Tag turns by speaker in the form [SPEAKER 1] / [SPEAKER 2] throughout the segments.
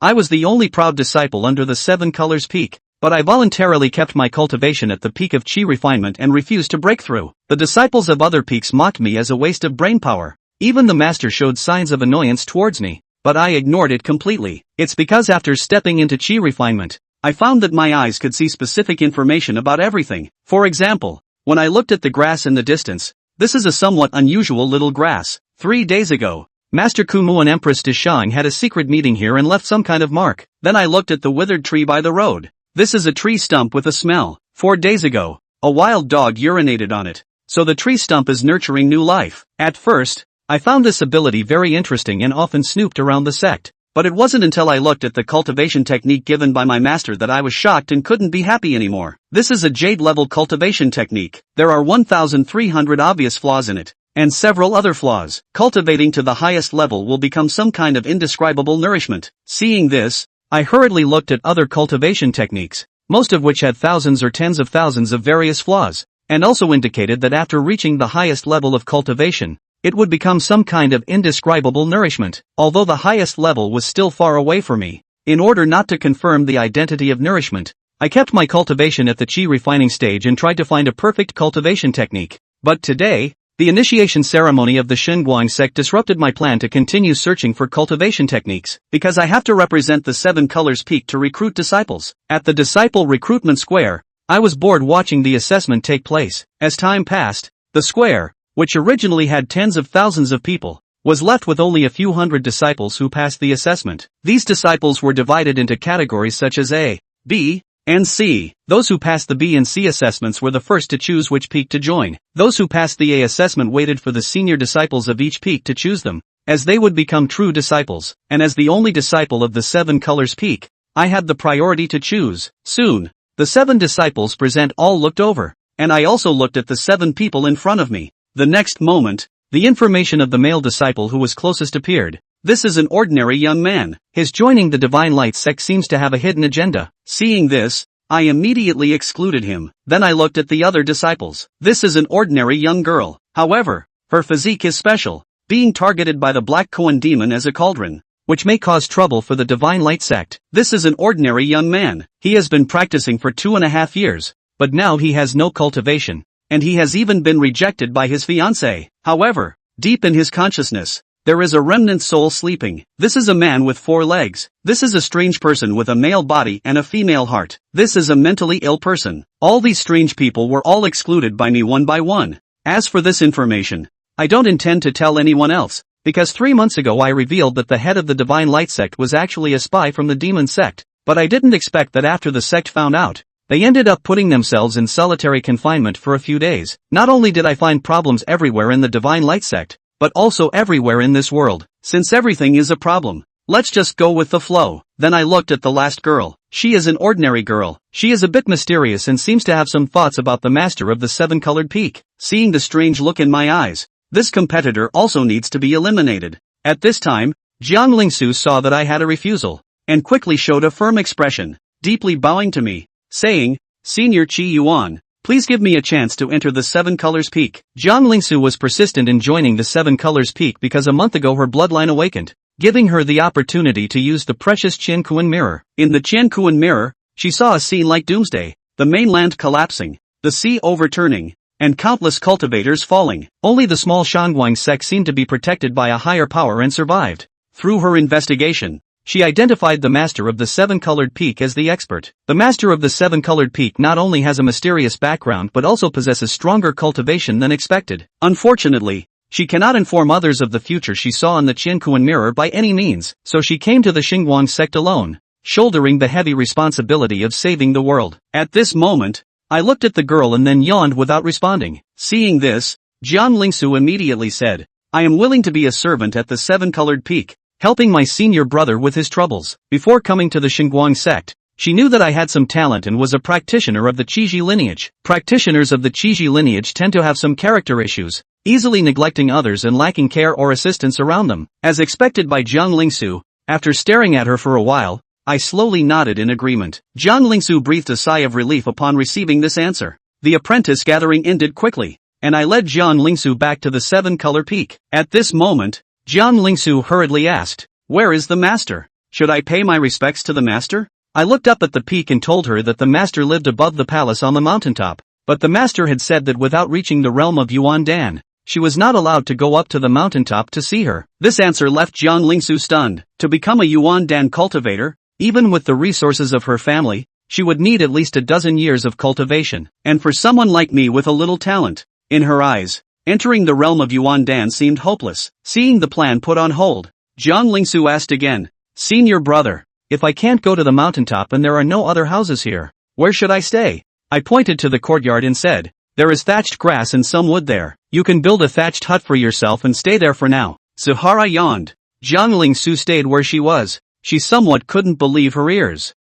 [SPEAKER 1] I was the only proud disciple under the seven colors peak, but I voluntarily kept my cultivation at the peak of chi refinement and refused to break through. The disciples of other peaks mocked me as a waste of brainpower. Even the master showed signs of annoyance towards me, but I ignored it completely. It's because after stepping into chi refinement, I found that my eyes could see specific information about everything. For example, when I looked at the grass in the distance, this is a somewhat unusual little grass. 3 days ago, Master Kumu and Empress Dishang had a secret meeting here and left some kind of mark. Then I looked at the withered tree by the road. This is a tree stump with a smell. 4 days ago, a wild dog urinated on it. So the tree stump is nurturing new life. At first, I found this ability very interesting and often snooped around the sect. But it wasn't until I looked at the cultivation technique given by my master that I was shocked and couldn't be happy anymore. This is a jade-level cultivation technique. There are 1,300 obvious flaws in it, and several other flaws. Cultivating to the highest level will become some kind of indescribable nourishment. Seeing this, I hurriedly looked at other cultivation techniques, most of which had thousands or tens of thousands of various flaws, and also indicated that after reaching the highest level of cultivation, it would become some kind of indescribable nourishment. Although the highest level was still far away from me, in order not to confirm the identity of nourishment, I kept my cultivation at the chi refining stage and tried to find a perfect cultivation technique. But today, the initiation ceremony of the Xinguang sect disrupted my plan to continue searching for cultivation techniques, because I have to represent the seven colors peak to recruit disciples. At the disciple recruitment square, I was bored watching the assessment take place. As time passed, the square, which originally had tens of thousands of people, was left with only a few hundred disciples who passed the assessment. These disciples were divided into categories such as A, B, and C. Those who passed the B and C assessments were the first to choose which peak to join. Those who passed the A assessment waited for the senior disciples of each peak to choose them, as they would become true disciples. And as the only disciple of the seven colors peak, I had the priority to choose. Soon, the seven disciples present all looked over, and I also looked at the seven people in front of me. The next moment, the information of the male disciple who was closest appeared. This is an ordinary young man. His joining the Divine Light sect seems to have a hidden agenda. Seeing this, I immediately excluded him. Then I looked at the other disciples. This is an ordinary young girl. However, her physique is special, being targeted by the Black Koan demon as a cauldron, which may cause trouble for the Divine Light sect. This is an ordinary young man. He has been practicing for 2.5 years, but now he has no cultivation, and he has even been rejected by his fiancée. However, deep in his consciousness, there is a remnant soul sleeping. This is a man with 4 legs. This is a strange person with a male body and a female heart. This is a mentally ill person. All these strange people were all excluded by me one by one. As for this information, I don't intend to tell anyone else, because 3 months ago I revealed that the head of the Divine Light sect was actually a spy from the demon sect. But I didn't expect that after the sect found out, they ended up putting themselves in solitary confinement for a few days. Not only did I find problems everywhere in the Divine Light sect, but also everywhere in this world. Since everything is a problem, let's just go with the flow. Then I looked at the last girl. She is an ordinary girl. She is a bit mysterious and seems to have some thoughts about the master of the seven-colored peak. Seeing the strange look in my eyes, this competitor also needs to be eliminated. At this time, Jiang Lingsu saw that I had a refusal, and quickly showed a firm expression, deeply bowing to me, saying, "Senior Qi Yuan, please give me a chance to enter the Seven Colors Peak." Jiang Lingsu was persistent in joining the Seven Colors Peak because a month ago her bloodline awakened, giving her the opportunity to use the precious Qiankuan mirror. In the Qiankuan mirror, she saw a scene like doomsday, the mainland collapsing, the sea overturning, and countless cultivators falling. Only the small Shangguang sect seemed to be protected by a higher power and survived. Through her investigation, she identified the master of the seven-colored peak as the expert. The master of the seven-colored peak not only has a mysterious background but also possesses stronger cultivation than expected. Unfortunately, she cannot inform others of the future she saw in the Qiankuan mirror by any means, so she came to the Xinguang sect alone, shouldering the heavy responsibility of saving the world. At this moment, I looked at the girl and then yawned without responding. Seeing this, Jiang Lingsu immediately said, "I am willing to be a servant at the seven-colored peak, helping my senior brother with his troubles." Before coming to the Xinguang sect, she knew that I had some talent and was a practitioner of the Qiji lineage. Practitioners of the Qiji lineage tend to have some character issues, easily neglecting others and lacking care or assistance around them. As expected by Jiang Lingsu, after staring at her for a while, I slowly nodded in agreement. Jiang Lingsu breathed a sigh of relief upon receiving this answer. The apprentice gathering ended quickly, and I led Jiang Lingsu back to the seven-color peak. At this moment, Jiang Lingsu hurriedly asked, "Where is the master?" Should I pay my respects to the master? I looked up at the peak and told her that the master lived above the palace on the mountaintop, but the master had said that without reaching the realm of Yuan Dan, she was not allowed to go up to the mountaintop to see her. This answer left Jiang Lingsu stunned. To become a Yuan Dan cultivator, even with the resources of her family, she would need at least a dozen years of cultivation. And for someone like me with a little talent, in her eyes, entering the realm of Yuan Dan seemed hopeless. Seeing the plan put on hold, Jiang Lingsu asked again, "Senior brother, if I can't go to the mountaintop and there are no other houses here, where should I stay?" I pointed to the courtyard and said, "There is thatched grass and some wood there. You can build a thatched hut for yourself and stay there for now." Zuhara yawned. Jiang Lingsu stayed where she was. She somewhat couldn't believe her ears.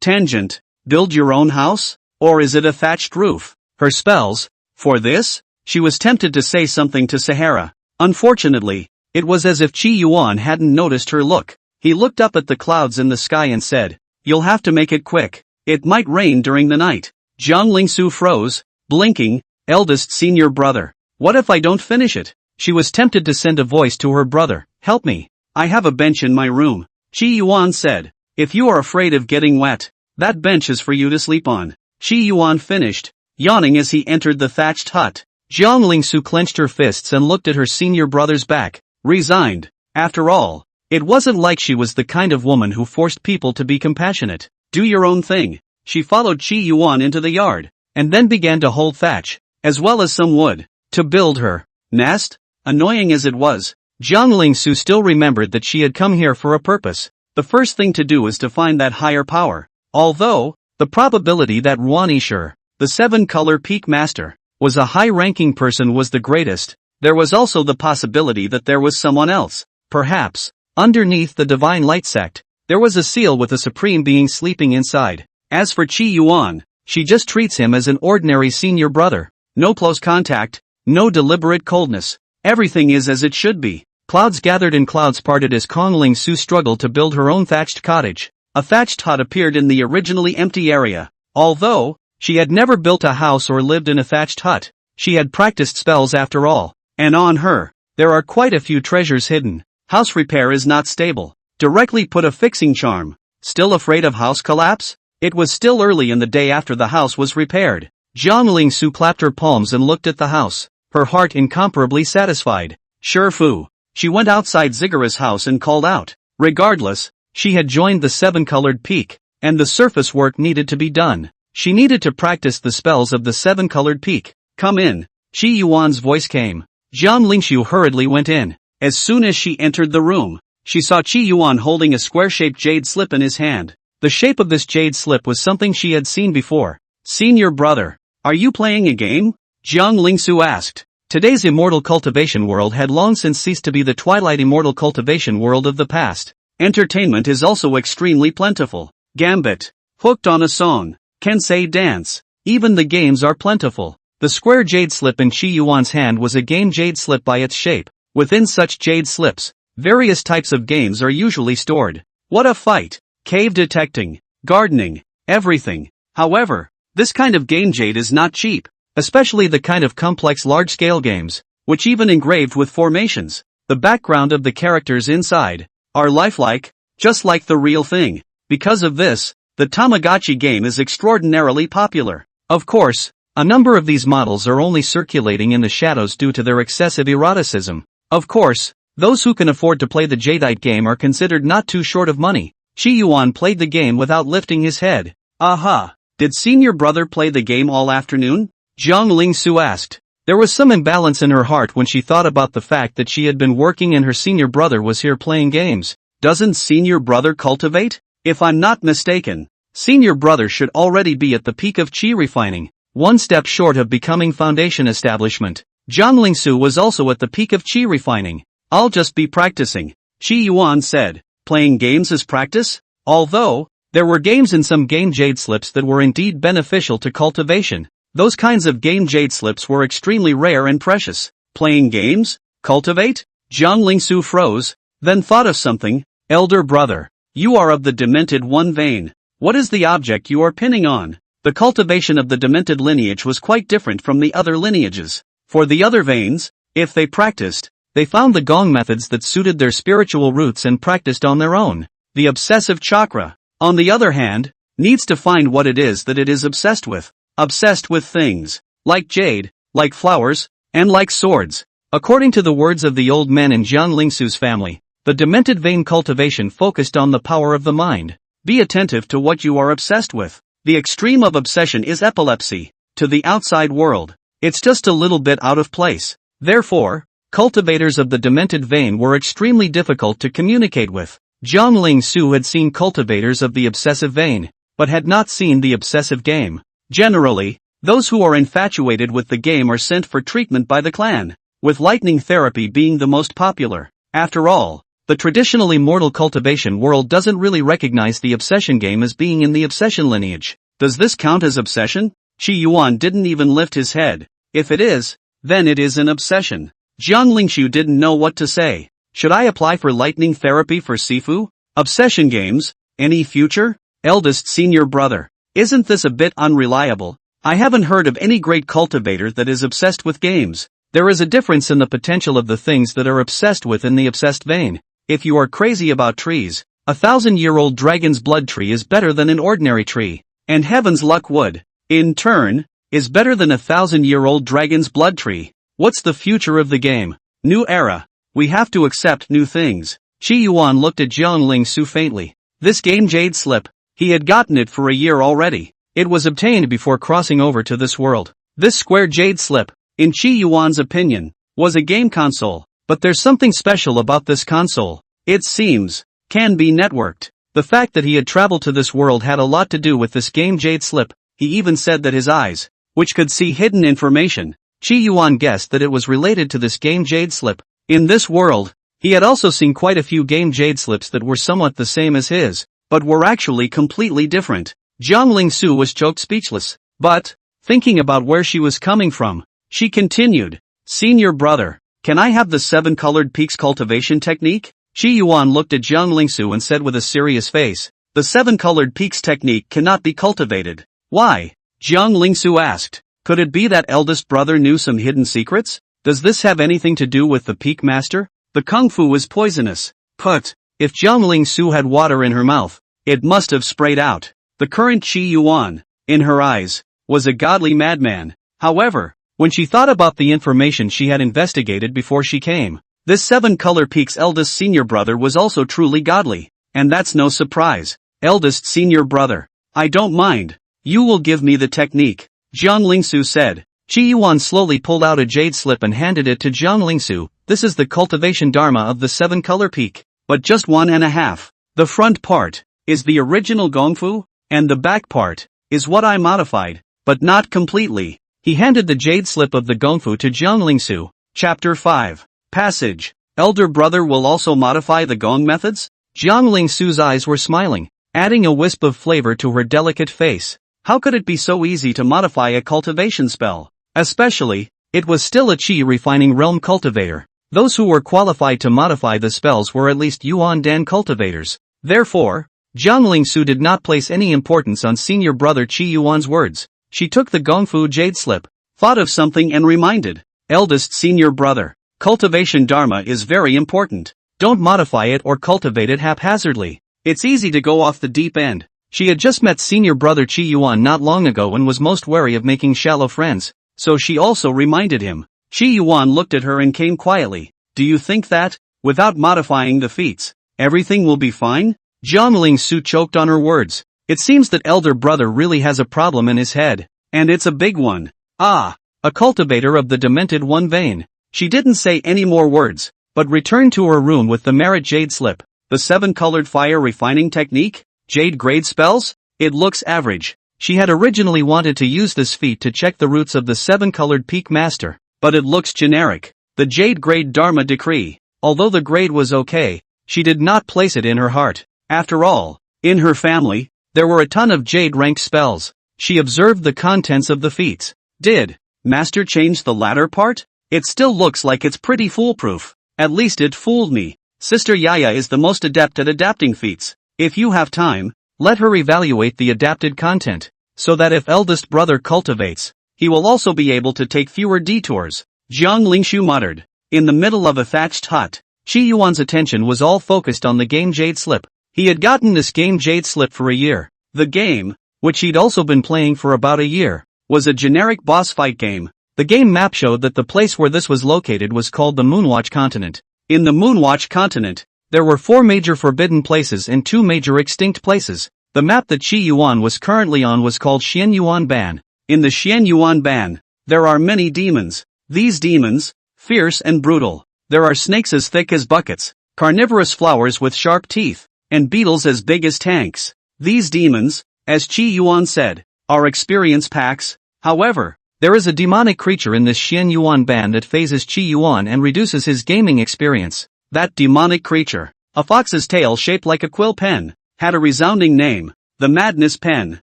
[SPEAKER 1] Tangent, build your own house? Or is it a thatched roof? Her spells? For this? She was tempted to say something to Sahara. Unfortunately, it was as if Qi Yuan hadn't noticed her look. He looked up at the clouds in the sky and said, "You'll have to make it quick. It might rain during the night." Jiang Lingsu froze, blinking. "Eldest senior brother, what if I don't finish it?" She was tempted to send a voice to her brother, "Help me. I have a bench in my room." Qi Yuan said, "If you are afraid of getting wet, that bench is for you to sleep on." Qi Yuan finished, yawning as he entered the thatched hut. Jiang Lingsu clenched her fists and looked at her senior brother's back, resigned. After all, it wasn't like she was the kind of woman who forced people to be compassionate. Do your own thing. She followed Qi Yuan into the yard, and then began to hold thatch, as well as some wood, to build her nest. Annoying as it was, Jiang Lingsu still remembered that she had come here for a purpose. The first thing to do is to find that higher power. Although, the probability that Ruanisher, the seven-color peak master, was a high-ranking person was the greatest, there was also the possibility that there was someone else. Perhaps, underneath the Divine Light sect, there was a seal with a supreme being sleeping inside. As for Qi Yuan, she just treats him as an ordinary senior brother. No close contact, no deliberate coldness. Everything is as it should be. Clouds gathered and clouds parted as Kong Lingsu struggled to build her own thatched cottage. A thatched hut appeared in the originally empty area. Although, she had never built a house or lived in a thatched hut, she had practiced spells after all. And on her, there are quite a few treasures hidden. House repair is not stable. Directly put a fixing charm. Still afraid of house collapse? It was still early in the day after the house was repaired. Jiang Lingsu clapped her palms and looked at the house, her heart incomparably satisfied. Sure fu. She went outside Zigara's house and called out. Regardless, she had joined the seven-colored peak, and the surface work needed to be done. She needed to practice the spells of the seven-colored peak. Come in. Qi Yuan's voice came. Jiang Lingsu hurriedly went in. As soon as she entered the room, she saw Qi Yuan holding a square-shaped jade slip in his hand. The shape of this jade slip was something she had seen before. Senior brother, are you playing a game? Jiang Lingsu asked. Today's immortal cultivation world had long since ceased to be the twilight immortal cultivation world of the past. Entertainment is also extremely plentiful. Gambit, hooked on a song, Kensei dance, even the games are plentiful. The square jade slip in Qi Yuan's hand was a game jade slip by its shape. Within such jade slips, various types of games are usually stored. What a fight! Cave detecting, gardening, everything. However, this kind of game jade is not cheap, especially the kind of complex large-scale games, which even engraved with formations, the background of the characters inside, are lifelike, just like the real thing. Because of this, the Tamagotchi game is extraordinarily popular. Of course, a number of these models are only circulating in the shadows due to their excessive eroticism. Of course, those who can afford to play the Jadeite game are considered not too short of money. Qi Yuan played the game without lifting his head. Aha! Did senior brother play the game all afternoon? Jiang Lingsu asked. There was some imbalance in her heart when she thought about the fact that she had been working and her senior brother was here playing games. Doesn't senior brother cultivate? If I'm not mistaken, senior brother should already be at the peak of qi refining, one step short of becoming foundation establishment. Jiang Lingsu was also at the peak of qi refining. I'll just be practicing, Qi Yuan said. Playing games is practice? Although, there were games in some game jade slips that were indeed beneficial to cultivation. Those kinds of game jade slips were extremely rare and precious. Playing games? Cultivate? Jiang Lingsu froze, then thought of something. Elder brother, you are of the demented one vein. What is the object you are pinning on? The cultivation of the demented lineage was quite different from the other lineages. For the other veins, if they practiced, they found the gong methods that suited their spiritual roots and practiced on their own. the obsessive chakra, on the other hand, needs to find what it is that it is obsessed with. Obsessed with things like jade, like flowers, and like swords. According to the words of the old men in Jiang Lingsu's family, the demented vein cultivation focused on the power of the mind. Be attentive to what you are obsessed with. The extreme of obsession is epilepsy. To the outside world, it's just a little bit out of place. Therefore, cultivators of the demented vein were extremely difficult to communicate with. Jiang Lingsu had seen cultivators of the obsessive vein, but had not seen the obsessive game. Generally, those who are infatuated with the game are sent for treatment by the clan, with lightning therapy being the most popular. After all, the traditional immortal cultivation world doesn't really recognize the obsession game as being in the obsession lineage. Does this count as obsession? Qi Yuan didn't even lift his head. If it is, then it is an obsession. Jiang Lingshu didn't know what to say. Should I apply for lightning therapy for Sifu? Obsession games? Any future? Eldest senior brother. Isn't this a bit unreliable? I haven't heard of any great cultivator that is obsessed with games. There is a difference in the potential of the things that are obsessed with in the obsessed vein. If you are crazy about trees, 1,000-year-old dragon's blood tree is better than an ordinary tree. And heaven's luck wood, in turn, is better than 1,000-year-old dragon's blood tree. What's the future of the game? New era. We have to accept new things. Qi Yuan looked at Jiang Lingsu faintly. This game jade slip. He had gotten it for a year already. It was obtained before crossing over to this world. This square jade slip, in Qi Yuan's opinion, was a game console. But there's something special about this console. It seems, can be networked. The fact that he had traveled to this world had a lot to do with this game jade slip. He even said that his eyes, which could see hidden information, Qi Yuan guessed that it was related to this game jade slip. In this world, he had also seen quite a few game jade slips that were somewhat the same as his, but were actually completely different. Jiang Lingsu was choked speechless, but, thinking about where she was coming from, she continued, Senior brother, can I have the 7-colored peaks cultivation technique? Qi Yuan looked at Jiang Lingsu and said with a serious face, the 7-colored peaks technique cannot be cultivated. Why? Jiang Lingsu asked. Could it be that eldest brother knew some hidden secrets? Does this have anything to do with the peak master? The kung fu is poisonous. But, if Jiang Lingsu had water in her mouth, it must have sprayed out. The current Qi Yuan, in her eyes, was a godly madman. However, when she thought about the information she had investigated before she came, this 7-color peak's eldest senior brother was also truly godly. And that's no surprise. Eldest senior brother. I don't mind. You will give me the technique. Jiang Lingsu said. Qi Yuan slowly pulled out a jade slip and handed it to Jiang Lingsu. This is the cultivation dharma of the 7-color peak. But just 1.5. The front part is the original gongfu, and the back part is what I modified, but not completely. He handed the jade slip of the gongfu to Jiang Lingsu. Chapter 5. Passage. Elder brother will also modify the gong methods? Jiang Lingsu's eyes were smiling, adding a wisp of flavor to her delicate face. How could it be so easy to modify a cultivation spell? Especially, it was still a Qi refining realm cultivator. Those who were qualified to modify the spells were at least Yuan Dan cultivators. Therefore, Jiang Lingsu did not place any importance on senior brother Qi Yuan's words. She took the gongfu jade slip, thought of something and reminded. Eldest senior brother, cultivation dharma is very important. Don't modify it or cultivate it haphazardly. It's easy to go off the deep end. She had just met senior brother Qi Yuan not long ago and was most wary of making shallow friends, so she also reminded him. Qi Yuan looked at her and came quietly. Do you think that, without modifying the feats, everything will be fine? Jiang Lingsu choked on her words. It seems that elder brother really has a problem in his head, and it's a big one. Ah, a cultivator of the demented one vein. She didn't say any more words, but returned to her room with the merit jade slip. The 7-colored fire refining technique? Jade grade spells? It looks average. She had originally wanted to use this feat to check the roots of the 7-colored peak master, but it looks generic. The jade grade dharma decree. Although the grade was okay, she did not place it in her heart. After all, in her family, there were a ton of jade-ranked spells. She observed the contents of the feats. Did Master change the latter part? It still looks like it's pretty foolproof. At least it fooled me. Sister Yaya is the most adept at adapting feats. If you have time, let her evaluate the adapted content, so that if eldest brother cultivates, he will also be able to take fewer detours. Jiang Lingshu muttered. In the middle of a thatched hut, Qi Yuan's attention was all focused on the game jade slip. He had gotten this game Jade Slip for a year. The game, which he'd also been playing for about a year, was a generic boss fight game. The game map showed that the place where this was located was called the Moonwatch Continent. In the Moonwatch Continent, there were 4 major forbidden places and 2 major extinct places. The map that Qi Yuan was currently on was called Xian Yuan Ban. In the Xian Yuan Ban, there are many demons. These demons, fierce and brutal. There are snakes as thick as buckets, carnivorous flowers with sharp teeth, and beetles as big as tanks. These demons, as Qi Yuan said, are experience packs. However, there is a demonic creature in this Xian Yuan Ban that phases Qi Yuan and reduces his gaming experience. That demonic creature, a fox's tail shaped like a quill pen, had a resounding name, the Madness Pen.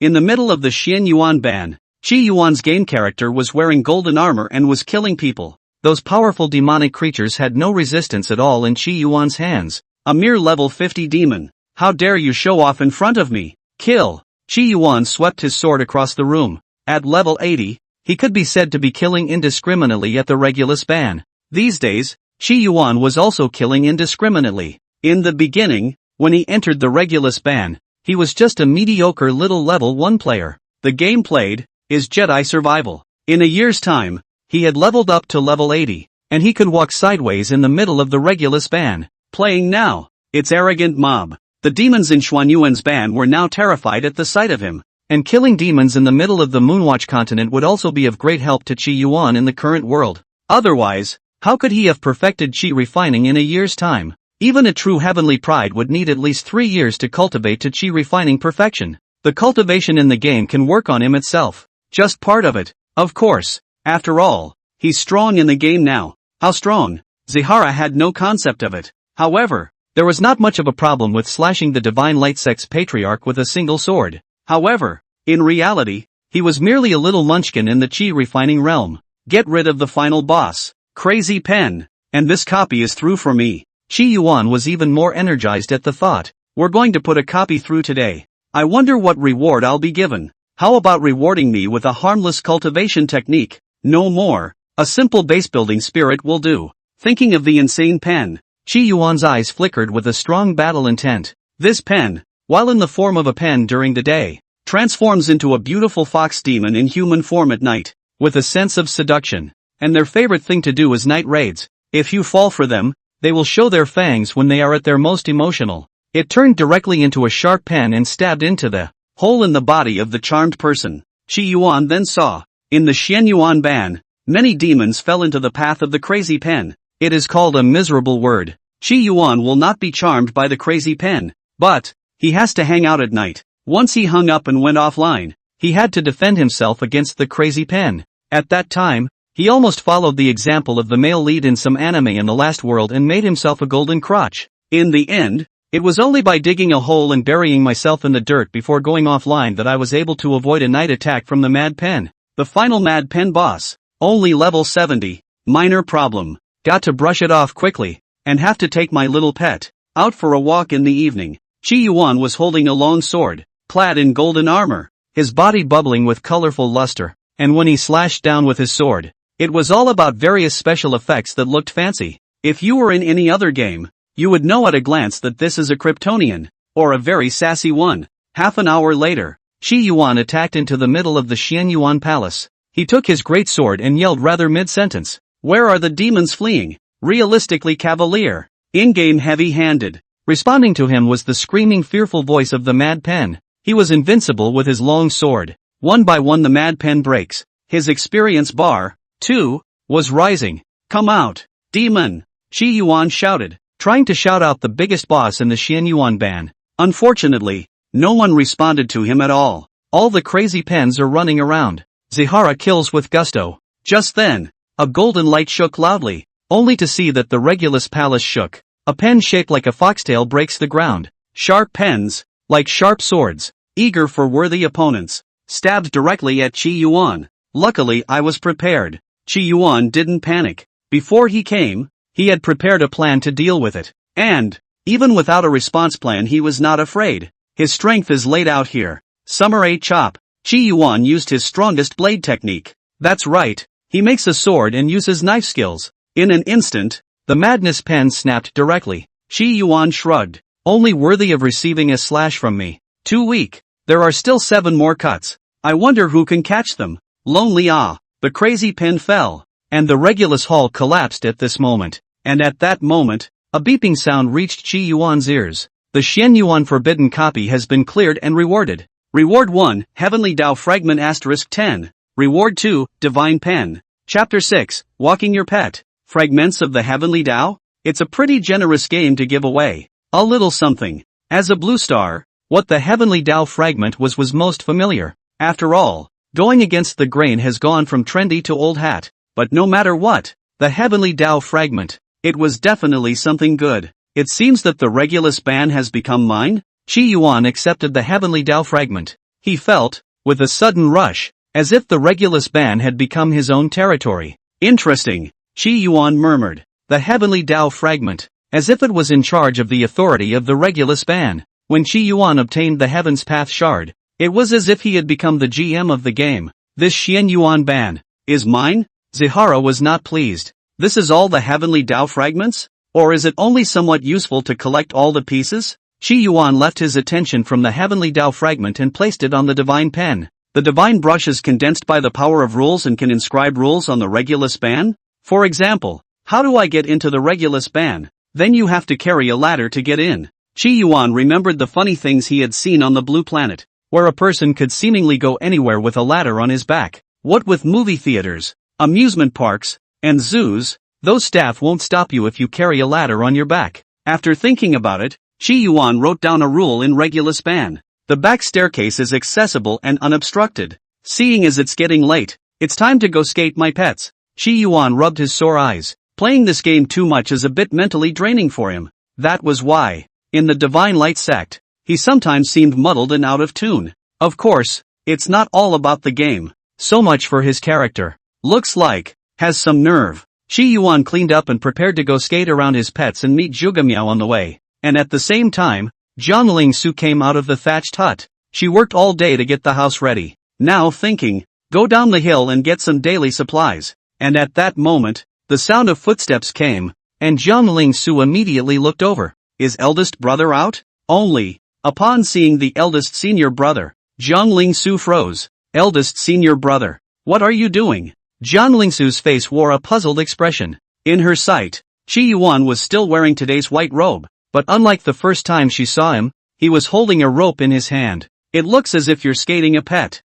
[SPEAKER 1] In the middle of the Xian Yuan Ban, Qi Yuan's game character was wearing golden armor and was killing people. Those powerful demonic creatures had no resistance at all in Qi Yuan's hands. A mere level 50 demon. How dare you show off in front of me? Kill! Qi Yuan swept his sword across the room. At level 80, he could be said to be killing indiscriminately at the Regulus Ban. These days, Qi Yuan was also killing indiscriminately. In the beginning, when he entered the Regulus Ban, he was just a mediocre little level 1 player. The game played is Jedi Survival. In a year's time, he had leveled up to level 80, and he could walk sideways in the middle of the Regulus Ban. Playing now, it's arrogant mob. The demons in Xuanyuan's ban were now terrified at the sight of him. And killing demons in the middle of the Moonwatch Continent would also be of great help to Qi Yuan in the current world. Otherwise, how could he have perfected Qi refining in a year's time? Even a true heavenly pride would need at least 3 years to cultivate to Qi refining perfection. The cultivation in the game can work on him itself. Just part of it, of course. After all, he's strong in the game now. How strong? Zihara had no concept of it. However, there was not much of a problem with slashing the Divine Light Sect's patriarch with a single sword. However, in reality, he was merely a little munchkin in the Qi refining realm. Get rid of the final boss, Crazy Pen, and this copy is through for me. Qi Yuan was even more energized at the thought. We're going to put a copy through today. I wonder what reward I'll be given. How about rewarding me with a harmless cultivation technique? No more. A simple base building spirit will do. Thinking of the insane pen, Qi Yuan's eyes flickered with a strong battle intent. This pen, while in the form of a pen during the day, transforms into a beautiful fox demon in human form at night, with a sense of seduction. And their favorite thing to do is night raids. If you fall for them, they will show their fangs when they are at their most emotional. It turned directly into a sharp pen and stabbed into the hole in the body of the charmed person. Qi Yuan then saw, in the Xian Yuan Ban, many demons fell into the path of the crazy pen. It is called a miserable word. Qi Yuan will not be charmed by the crazy pen, but he has to hang out at night. Once he hung up and went offline, he had to defend himself against the crazy pen. At that time, he almost followed the example of the male lead in some anime in the last world and made himself a golden crotch. In the end, it was only by digging a hole and burying myself in the dirt before going offline that I was able to avoid a night attack from the Mad Pen. The final Mad Pen boss, only level 70, minor problem. Got to brush it off quickly, and have to take my little pet out for a walk in the evening. Qi Yuan was holding a long sword, clad in golden armor, his body bubbling with colorful luster, and when he slashed down with his sword, it was all about various special effects that looked fancy. If you were in any other game, you would know at a glance that this is a Kryptonian, or a very sassy one. Half an hour later, Qi Yuan attacked into the middle of the Xian Yuan Palace. He took his great sword and yelled rather mid-sentence, "Where are the demons fleeing?" Realistically cavalier, in-game heavy-handed. Responding to him was the screaming fearful voice of the Mad Pen. He was invincible with his long sword. One by one the Mad Pen breaks. His experience bar, too, was rising. "Come out, demon!" Qi Yuan shouted, trying to shout out the biggest boss in the Xian Yuan Ban. Unfortunately, no one responded to him at all. All the crazy pens are running around. Zihara kills with gusto. Just then, a golden light shook loudly, only to see that the Regulus Palace shook. A pen shaped like a foxtail breaks the ground. Sharp pens, like sharp swords, eager for worthy opponents, stabbed directly at Qi Yuan. Luckily I was prepared. Qi Yuan didn't panic. Before he came, he had prepared a plan to deal with it. And, even without a response plan he was not afraid. His strength is laid out here. Summary chop. Qi Yuan used his strongest blade technique. That's right, he makes a sword and uses knife skills. In an instant, the Madness Pen snapped directly. Qi Yuan shrugged. Only worthy of receiving a slash from me. Too weak. There are still 7 more cuts. I wonder who can catch them. Lonely ah. The crazy pin fell. And the Regulus hall collapsed at this moment. And at that moment, a beeping sound reached Qi Yuan's ears. The Xian Yuan forbidden copy has been cleared and rewarded. Reward 1, Heavenly Tao Fragment *10. Reward 2, Divine Pen. Chapter 6, Walking Your Pet. Fragments of the Heavenly Tao? It's a pretty generous game to give away. A little something. As a blue star, what the Heavenly Tao fragment was most familiar. After all, going against the grain has gone from trendy to old hat. But no matter what, the Heavenly Tao fragment, it was definitely something good. It seems that the Regulus ban has become mine? Qi Yuan accepted the Heavenly Tao fragment. He felt, with a sudden rush, as if the Regulus ban had become his own territory. Interesting, Qi Yuan murmured. The Heavenly Tao fragment, as if it was in charge of the authority of the Regulus ban. When Qi Yuan obtained the Heaven's Path shard, it was as if he had become the GM of the game. This Xian Yuan ban is mine? Zihara was not pleased. This is all the Heavenly Tao fragments? Or is it only somewhat useful to collect all the pieces? Qi Yuan left his attention from the Heavenly Tao fragment and placed it on the Divine Pen. The Divine Brush is condensed by the power of rules and can inscribe rules on the Regulus ban? For example, how do I get into the Regulus ban? Then you have to carry a ladder to get in. Qi Yuan remembered the funny things he had seen on the Blue Planet, where a person could seemingly go anywhere with a ladder on his back. What with movie theaters, amusement parks, and zoos, those staff won't stop you if you carry a ladder on your back. After thinking about it, Qi Yuan wrote down a rule in Regulus ban. The back staircase is accessible and unobstructed. Seeing as it's getting late, it's time to go skate my pets. Qi Yuan rubbed his sore eyes. Playing this game too much is a bit mentally draining for him. That was why, in the Divine Light sect, he sometimes seemed muddled and out of tune. Of course, it's not all about the game. So much for his character. Looks like, has some nerve. Qi Yuan cleaned up and prepared to go skate around his pets and meet Zhuge Miao on the way. And at the same time, Jiangling Su came out of the thatched hut. She worked all day to get the house ready. Now thinking, go down the hill and get some daily supplies. And at that moment, the sound of footsteps came, and Jiangling Su immediately looked over. Is eldest brother out? Only, upon seeing the eldest senior brother, Jiangling Su froze. Eldest senior brother, what are you doing? Jiangling Su's face wore a puzzled expression. In her sight, Qi Yuan was still wearing today's white robe, but unlike the first time she saw him, he was holding a rope in his hand. It looks as if you're skating a pet.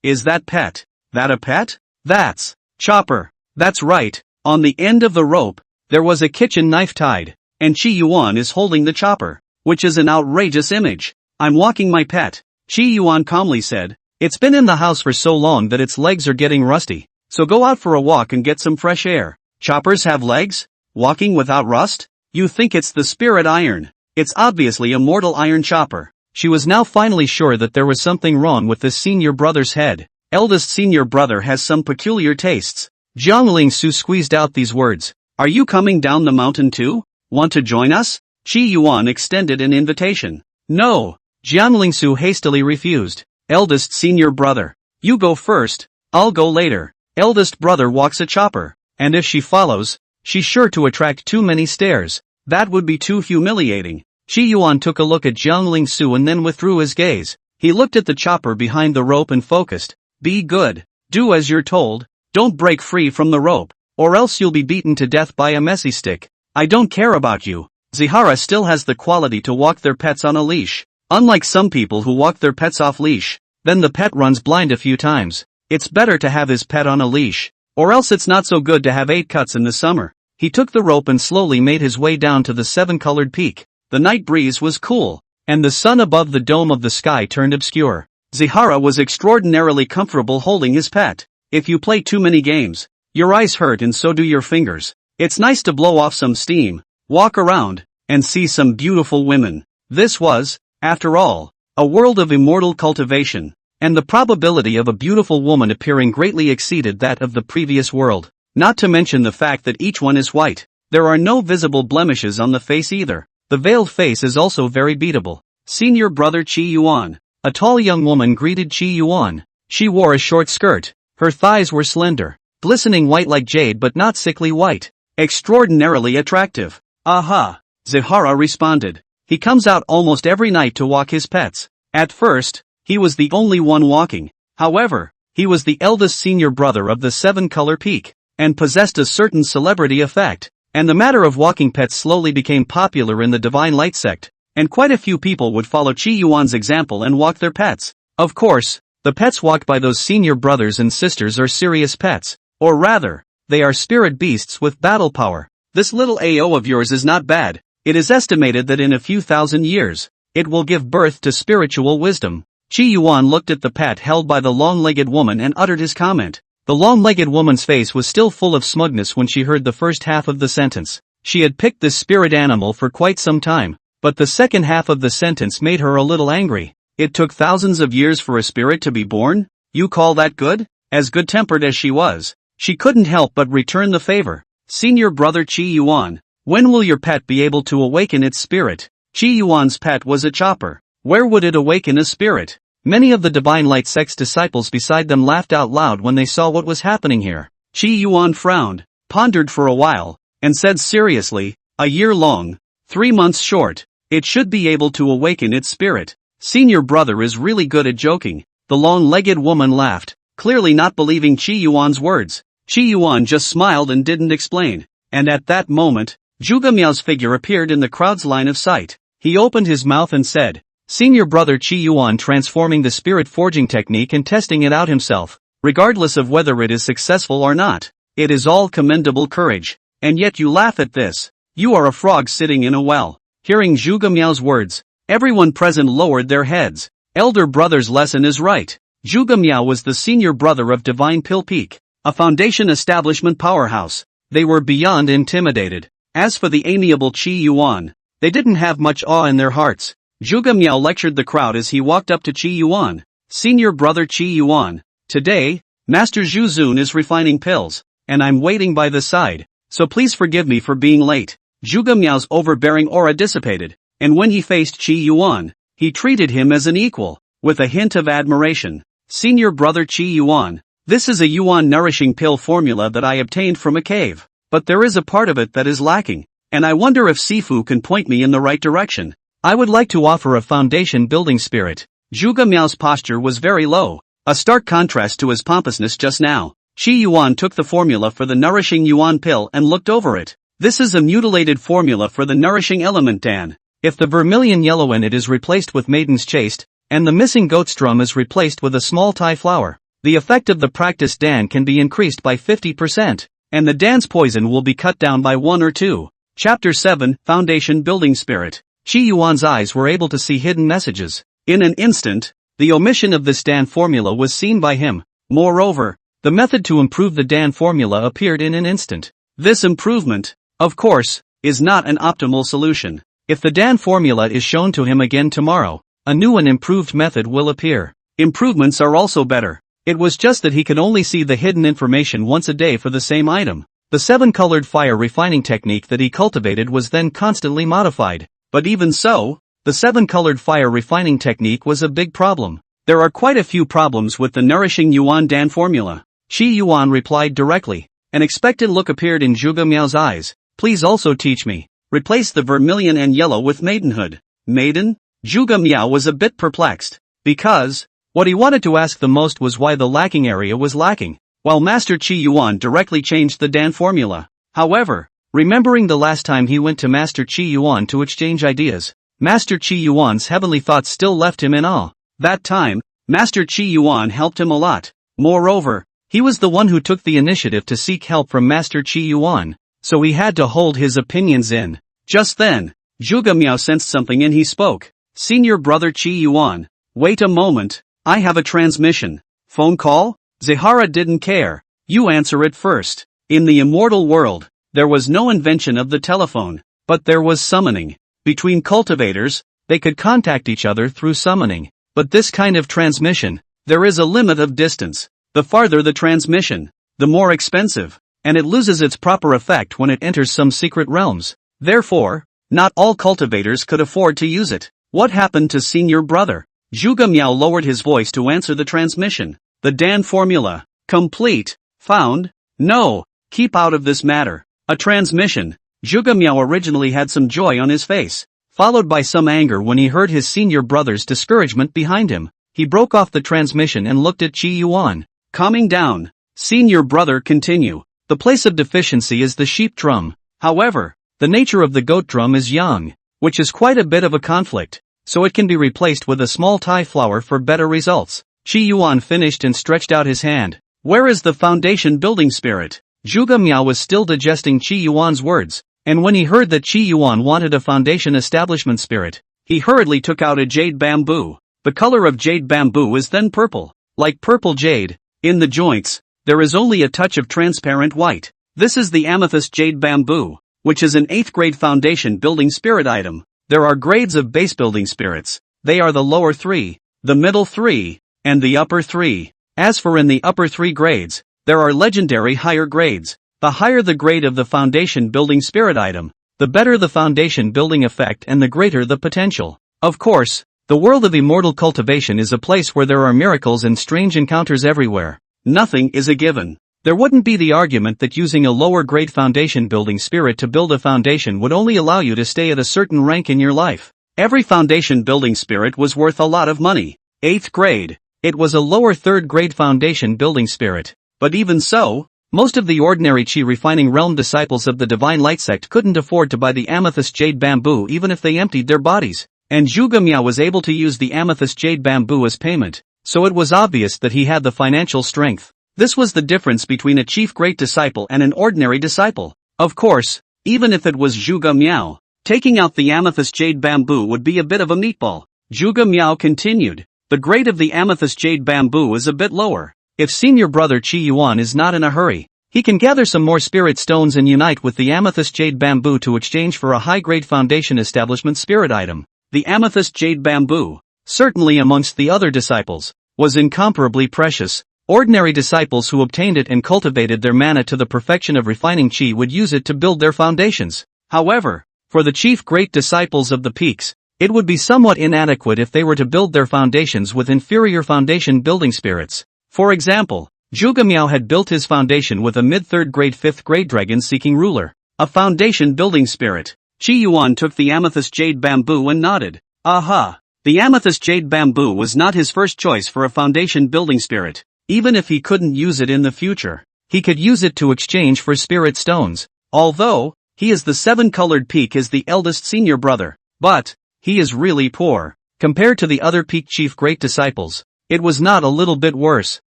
[SPEAKER 1] Is that pet? That a pet? That's Chopper. That's right, on the end of the rope, there was a kitchen knife tied, and Qi Yuan is holding the chopper, which is an outrageous image. I'm walking my pet, Qi Yuan calmly said. It's been in the house for so long that its legs are getting rusty, so go out for a walk and get some fresh air. Choppers have legs? Walking without rust? You think it's the spirit iron. It's obviously a mortal iron chopper. She was now finally sure that there was something wrong with this senior brother's head. Eldest senior brother has some peculiar tastes. Jiangling Su squeezed out these words. Are you coming down the mountain too? Want to join us? Qi Yuan extended an invitation. No. Jiangling Su hastily refused. Eldest senior brother. You go first, I'll go later. Eldest brother walks a chopper, and if she follows, she's sure to attract too many stares. That would be too humiliating. Qi Yuan took a look at Jiangling Su and then withdrew his gaze. He looked at the chopper behind the rope and focused. Be good. Do as you're told. Don't break free from the rope, or else you'll be beaten to death by a messy stick. I don't care about you. Zihara still has the quality to walk their pets on a leash. Unlike some people who walk their pets off leash, then the pet runs blind a few times. It's better to have his pet on a leash, or else it's not so good to have 8 cuts in the summer. He took the rope and slowly made his way down to the 7-colored peak. The night breeze was cool, and the sun above the dome of the sky turned obscure. Zihara was extraordinarily comfortable holding his pet. If you play too many games, your eyes hurt and so do your fingers. It's nice to blow off some steam, walk around, and see some beautiful women. This was, after all, a world of immortal cultivation, and the probability of a beautiful woman appearing greatly exceeded that of the previous world. Not to mention the fact that each one is white. There are no visible blemishes on the face either. The veiled face is also very beatable. Senior brother Qi Yuan. A tall young woman greeted Qi Yuan. She wore a short skirt. Her thighs were slender, glistening white like jade but not sickly white. Extraordinarily attractive. Aha! Zihara responded. He comes out almost every night to walk his pets. At first, he was the only one walking. However, he was the eldest senior brother of the seven-color peak, and possessed a certain celebrity effect. And the matter of walking pets slowly became popular in the Divine Light sect, and quite a few people would follow Chi Yuan's example and walk their pets. Of course, the pets walked by those senior brothers and sisters are serious pets, or rather, they are spirit beasts with battle power. This little AO of yours is not bad. It is estimated that in a few thousand years, it will give birth to spiritual wisdom. Chi Yuan looked at the pet held by the long-legged woman and uttered his comment. The long-legged woman's face was still full of smugness when she heard the first half of the sentence. She had picked this spirit animal for quite some time, but the second half of the sentence made her a little angry. It took thousands of years for a spirit to be born? You call that good? As good-tempered as she was, she couldn't help but return the favor. Senior brother Chi Yuan, when will your pet be able to awaken its spirit? Chi Yuan's pet was a chopper. Where would it awaken a spirit? Many of the Divine Light sect's disciples beside them laughed out loud when they saw what was happening here. Chi Yuan frowned, pondered for a while, and said seriously, a year long, 3 months short, it should be able to awaken its spirit. Senior brother is really good at joking. The long-legged woman laughed, clearly not believing Chi Yuan's words. Chi Yuan just smiled and didn't explain. And at that moment, Zhuge Miao's figure appeared in the crowd's line of sight. He opened his mouth and said, Senior brother Chi Yuan transforming the spirit forging technique and testing it out himself, regardless of whether it is successful or not. It is all commendable courage. And yet you laugh at this. You are a frog sitting in a well. Hearing Zhuge Miao's words, everyone present lowered their heads. Elder brother's lesson is right. Zhuge Miao was the senior brother of Divine Pill Peak, a foundation establishment powerhouse. They were beyond intimidated. As for the amiable Chi Yuan, they didn't have much awe in their hearts. Zhuge Miao lectured the crowd as he walked up to Chi Yuan. Senior brother Chi Yuan, today, Master Zhu Zun is refining pills, and I'm waiting by the side, so please forgive me for being late. Zhuge Miao's overbearing aura dissipated, and when he faced Chi Yuan, he treated him as an equal, with a hint of admiration. Senior brother Chi Yuan, this is a Yuan nourishing pill formula that I obtained from a cave, but there is a part of it that is lacking, and I wonder if Sifu can point me in the right direction. I would like to offer a foundation building spirit. Zhuge Miao's posture was very low, a stark contrast to his pompousness just now. Chi Yuan took the formula for the nourishing Yuan pill and looked over it. This is a mutilated formula for the nourishing element Dan. If the vermilion yellow in it is replaced with Maiden's Chaste, and the missing goat's drum is replaced with a small Thai flower, the effect of the practice Dan can be increased by 50%, and the Dan's poison will be cut down by 1 or 2. Chapter 7, Foundation Building Spirit. Chi Yuan's eyes were able to see hidden messages. In an instant, the omission of this Dan formula was seen by him. Moreover, the method to improve the Dan formula appeared in an instant. This improvement, of course, is not an optimal solution. If the Dan formula is shown to him again tomorrow, a new and improved method will appear. Improvements are also better. It was just that he could only see the hidden information once a day for the same item. The 7-colored fire refining technique that he cultivated was then constantly modified. But even so, the 7-colored fire refining technique was a big problem. There are quite a few problems with the nourishing Yuan Dan formula. Chi Yuan replied directly. An expectant look appeared in Zhuge Miao's eyes. Please also teach me. Replace the vermilion and yellow with maidenhood. Maiden? Zhuge Miao was a bit perplexed. Because, what he wanted to ask the most was why the lacking area was lacking, while Master Chi Yuan directly changed the Dan formula. However, remembering the last time he went to Master Chi Yuan to exchange ideas, Master Chi Yuan's heavenly thoughts still left him in awe. That time, Master Chi Yuan helped him a lot. Moreover, he was the one who took the initiative to seek help from Master Chi Yuan, so he had to hold his opinions in. Just then, Zhuge Miao sensed something and he spoke. Senior brother Chi Yuan, wait a moment, I have a transmission. Phone call? Zahara didn't care. You answer it first. In the immortal world, there was no invention of the telephone, but there was summoning. Between cultivators, they could contact each other through summoning. But this kind of transmission, there is a limit of distance. The farther the transmission, the more expensive, and it loses its proper effect when it enters some secret realms. Therefore, not all cultivators could afford to use it. What happened to senior brother? Zhuge Miao lowered his voice to answer the transmission. The Dan formula. Complete. Found? No. Keep out of this matter. A transmission. Zhuge Miao originally had some joy on his face. followed by some anger when he heard his senior brother's discouragement behind him. He broke off the transmission and looked at Chi Yuan. Calming down. Senior brother, continue. The place of deficiency is the sheep drum. However, the nature of the goat drum is young, which is quite a bit of a conflict, so it can be replaced with a small Thai flower for better results. Chi Yuan finished and stretched out his hand. Where is the foundation building spirit? Zhuge Miao was still digesting Chi Yuan's words, and when he heard that Chi Yuan wanted a foundation establishment spirit, he hurriedly took out a jade bamboo. The color of jade bamboo is then purple, like purple jade. In the joints, there is only a touch of transparent white. This is the amethyst jade bamboo, which is an 8th grade foundation building spirit item. There are grades of base building spirits. They are the lower 3, the middle 3, and the upper 3. As for in the upper 3 grades, there are legendary higher grades. The higher the grade of the foundation building spirit item, the better the foundation building effect and the greater the potential. Of course, the world of immortal cultivation is a place where there are miracles and strange encounters everywhere. Nothing is a given. There wouldn't be the argument that using a lower grade foundation building spirit to build a foundation would only allow you to stay at a certain rank in your life. Every foundation building spirit was worth a lot of money. 8th grade. It was a lower 3rd grade foundation building spirit. But even so, most of the ordinary Chi refining realm disciples of the Divine Light sect couldn't afford to buy the amethyst jade bamboo even if they emptied their bodies. And Zhuge Miao was able to use the amethyst jade bamboo as payment, so it was obvious that he had the financial strength. This was the difference between a chief great disciple and an ordinary disciple. Of course, even if it was Zhuge Miao, taking out the amethyst jade bamboo would be a bit of a meatball. Zhuge Miao continued. The grade of the amethyst jade bamboo is a bit lower. If senior brother Chi Yuan is not in a hurry, he can gather some more spirit stones and unite with the amethyst jade bamboo to exchange for a high-grade foundation establishment spirit item. The amethyst jade bamboo, certainly amongst the other disciples, was incomparably precious. Ordinary disciples who obtained it and cultivated their mana to the perfection of refining Chi would use it to build their foundations. However, for the chief great disciples of the peaks, it would be somewhat inadequate if they were to build their foundations with inferior foundation building spirits. For example, Zhuge Miao had built his foundation with a mid-3rd grade 5th grade dragon-seeking ruler, a foundation building spirit. Chi Yuan took the amethyst jade bamboo and nodded. Aha! The amethyst jade bamboo was not his first choice for a foundation building spirit. Even if he couldn't use it in the future, he could use it to exchange for spirit stones. Although, he is the 7-colored peak as the eldest senior brother, but he is really poor. Compared to the other peak chief great disciples, it was not a little bit worse.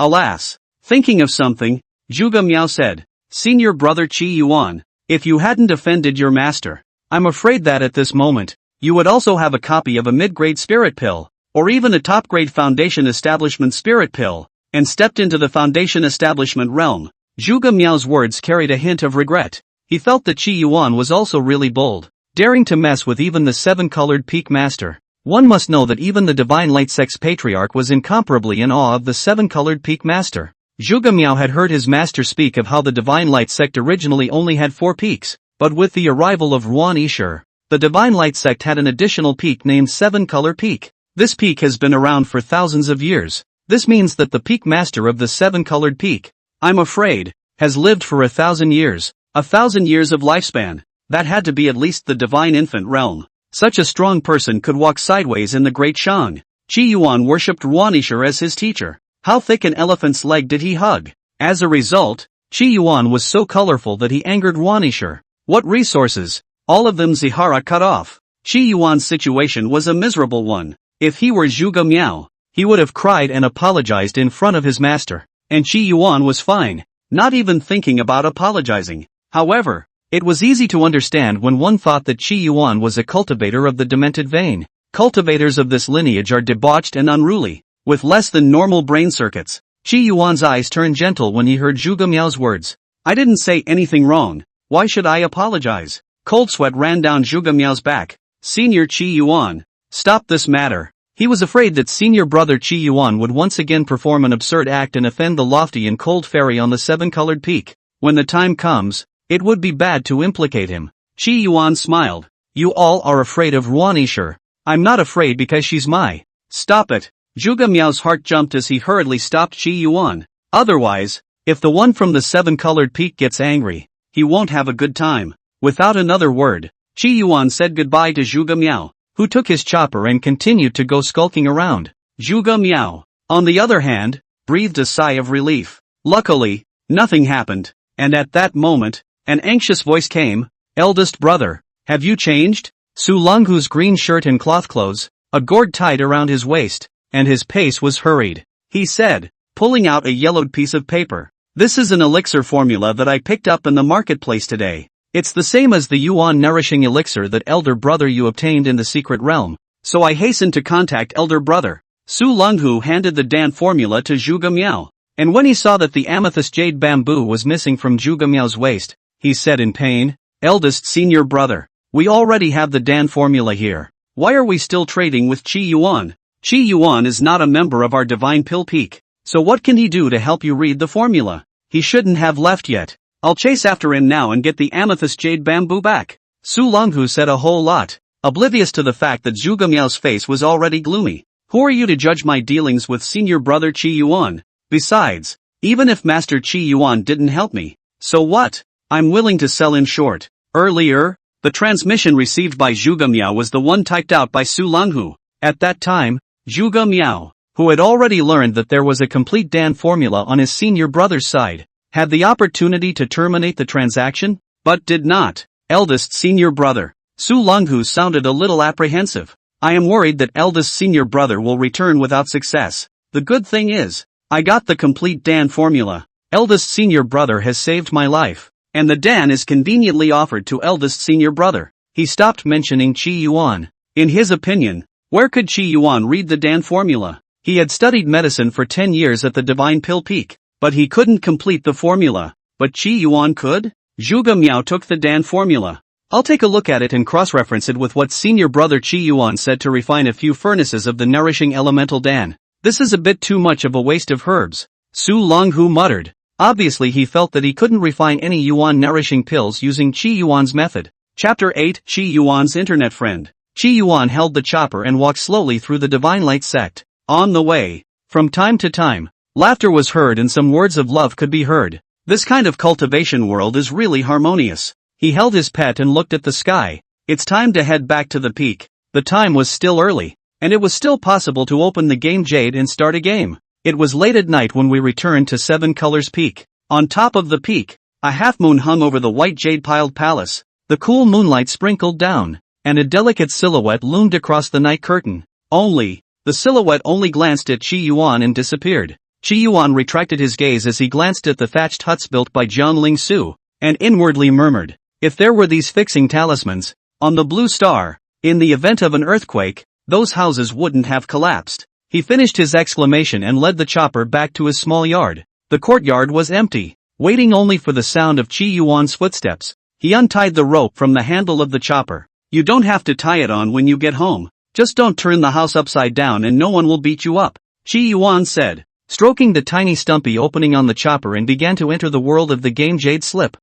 [SPEAKER 1] Alas. Thinking of something, Zhuge Miao said, Senior brother Chi Yuan, if you hadn't offended your master, I'm afraid that at this moment, you would also have a copy of a mid-grade spirit pill, or even a top-grade foundation establishment spirit pill, and stepped into the foundation establishment realm. Zhuge Miao's words carried a hint of regret. He felt that Chi Yuan was also really bold, daring to mess with even the 7-colored peak master. One must know that even the Divine Light sect's patriarch was incomparably in awe of the 7-colored peak master. Zhuge Miao had heard his master speak of how the Divine Light sect originally only had 4 peaks, but with the arrival of Ruan Yishur, the Divine Light sect had an additional peak named 7-color peak. This peak has been around for thousands of years. This means that the peak master of the 7-colored peak, I'm afraid, has lived for 1,000 years. 1,000 years of lifespan. That had to be at least the divine infant realm. Such a strong person could walk sideways in the Great Shang. Chi Yuan worshipped Ruanishur as his teacher. How thick an elephant's leg did he hug? As a result, Chi Yuan was so colorful that he angered Ruanishur. What resources? All of them Zihara cut off. Chi Yuan's situation was a miserable one. If he were Zhuge Miao, he would have cried and apologized in front of his master. And Chi Yuan was fine, not even thinking about apologizing. However, it was easy to understand when one thought that Chi Yuan was a cultivator of the demented vein. Cultivators of this lineage are debauched and unruly, with less than normal brain circuits. Chi Yuan's eyes turned gentle when he heard Zhuge Miao's words. I didn't say anything wrong. Why should I apologize? Cold sweat ran down Zhuge Miao's back. Senior Chi Yuan, stop this matter. He was afraid that senior brother Chi Yuan would once again perform an absurd act and offend the lofty and cold fairy on the 7-colored peak. When the time comes, it would be bad to implicate him. Chi Yuan smiled. You all are afraid of Ruanishur. I'm not afraid because she's my. Stop it. Zhuge Miao's heart jumped as he hurriedly stopped Chi Yuan. Otherwise, if the one from the 7-colored peak gets angry, he won't have a good time. Without another word, Qi Yuan said goodbye to Zhuge Miao, who took his chopper and continued to go skulking around. Zhuge Miao, on the other hand, breathed a sigh of relief. Luckily, nothing happened, and at that moment, an anxious voice came, "Eldest brother, have you changed?" Su Longhu's green shirt and cloth clothes, a gourd tied around his waist, and his pace was hurried. He said, pulling out a yellowed piece of paper, "This is an elixir formula that I picked up in the marketplace today. It's the same as the Yuan nourishing elixir that elder brother you obtained in the secret realm, so I hastened to contact elder brother." Su Longhu handed the Dan formula to Zhuge Miao, and when he saw that the amethyst jade bamboo was missing from Zhuge Miao's waist, he said in pain, "Eldest senior brother, we already have the Dan formula here. Why are we still trading with Qi Yuan? Qi Yuan is not a member of our divine pill peak, so what can he do to help you read the formula? He shouldn't have left yet. I'll chase after him now and get the amethyst jade bamboo back." Su Longhu said a whole lot, oblivious to the fact that Zhuge Miao's face was already gloomy. "Who are you to judge my dealings with senior brother Qi Yuan? Besides, even if Master Qi Yuan didn't help me, so what? I'm willing to sell him short." Earlier, the transmission received by Zhuge Miao was the one typed out by Su Longhu. At that time, Zhuge Miao, who had already learned that there was a complete Dan formula on his senior brother's side, had the opportunity to terminate the transaction, but did not. "Eldest senior brother." Su Longhu sounded a little apprehensive. "I am worried that eldest senior brother will return without success. The good thing is, I got the complete Dan formula. Eldest senior brother has saved my life, and the Dan is conveniently offered to eldest senior brother." He stopped mentioning Qi Yuan. In his opinion, where could Qi Yuan read the Dan formula? He had studied medicine for 10 years at the Divine Pill Peak, but he couldn't complete the formula. But Qi Yuan could? Zhuge Miao took the Dan formula. "I'll take a look at it and cross-reference it with what senior brother Qi Yuan said to refine a few furnaces of the nourishing elemental Dan. This is a bit too much of a waste of herbs." Su Longhu muttered. Obviously he felt that he couldn't refine any Yuan nourishing pills using Qi Yuan's method. Chapter 8, Qi Yuan's Internet Friend. Qi Yuan held the chopper and walked slowly through the Divine Light sect. On the way, from time to time, laughter was heard and some words of love could be heard. This kind of cultivation world is really harmonious. He held his pet and looked at the sky. It's time to head back to the peak. The time was still early, and it was still possible to open the game Jade and start a game. It was late at night when we returned to Seven Colors Peak. On top of the peak, a half-moon hung over the white jade-piled palace. The cool moonlight sprinkled down, and a delicate silhouette loomed across the night curtain. The silhouette only glanced at Qi Yuan and disappeared. Qi Yuan retracted his gaze as he glanced at the thatched huts built by Jiang Ling Su, and inwardly murmured, "If there were these fixing talismans on the blue star, in the event of an earthquake, those houses wouldn't have collapsed." He finished his exclamation and led the chopper back to his small yard. The courtyard was empty, waiting only for the sound of Qi Yuan's footsteps. He untied the rope from the handle of the chopper. "You don't have to tie it on when you get home. Just don't turn the house upside down and no one will beat you up," Qi Yuan said, stroking the tiny stumpy opening on the chopper, and began to enter the world of the game Jade Slip.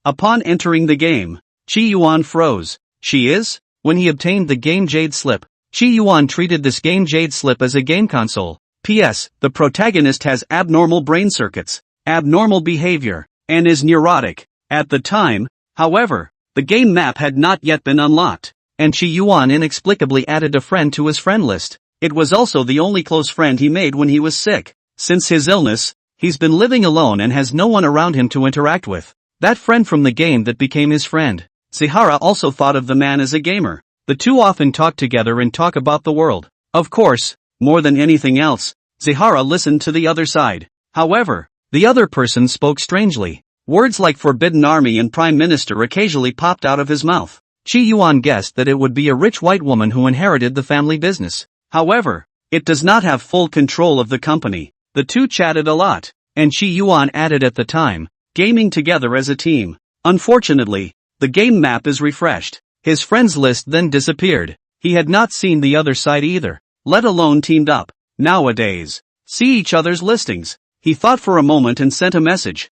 [SPEAKER 1] Upon entering the game, Qi Yuan froze. "She is?" When he obtained the game Jade Slip, Qi Yuan treated this game Jade Slip as a game console. P.S. The protagonist has abnormal brain circuits, abnormal behavior, and is neurotic. At the time, however, the game map had not yet been unlocked, and Qi Yuan inexplicably added a friend to his friend list. It was also the only close friend he made when he was sick. Since his illness, he's been living alone and has no one around him to interact with. That friend from the game that became his friend. Zihara also thought of the man as a gamer. The two often talk together and talk about the world. Of course, more than anything else, Zihara listened to the other side. However, the other person spoke strangely. Words like Forbidden Army and Prime Minister occasionally popped out of his mouth. Qi Yuan guessed that it would be a rich white woman who inherited the family business. However, it does not have full control of the company. The two chatted a lot, and Qi Yuan added at the time, gaming together as a team. Unfortunately, the game map is refreshed. His friends list then disappeared. He had not seen the other side either, let alone teamed up. Nowadays, see each other's listings. He thought for a moment and sent a message.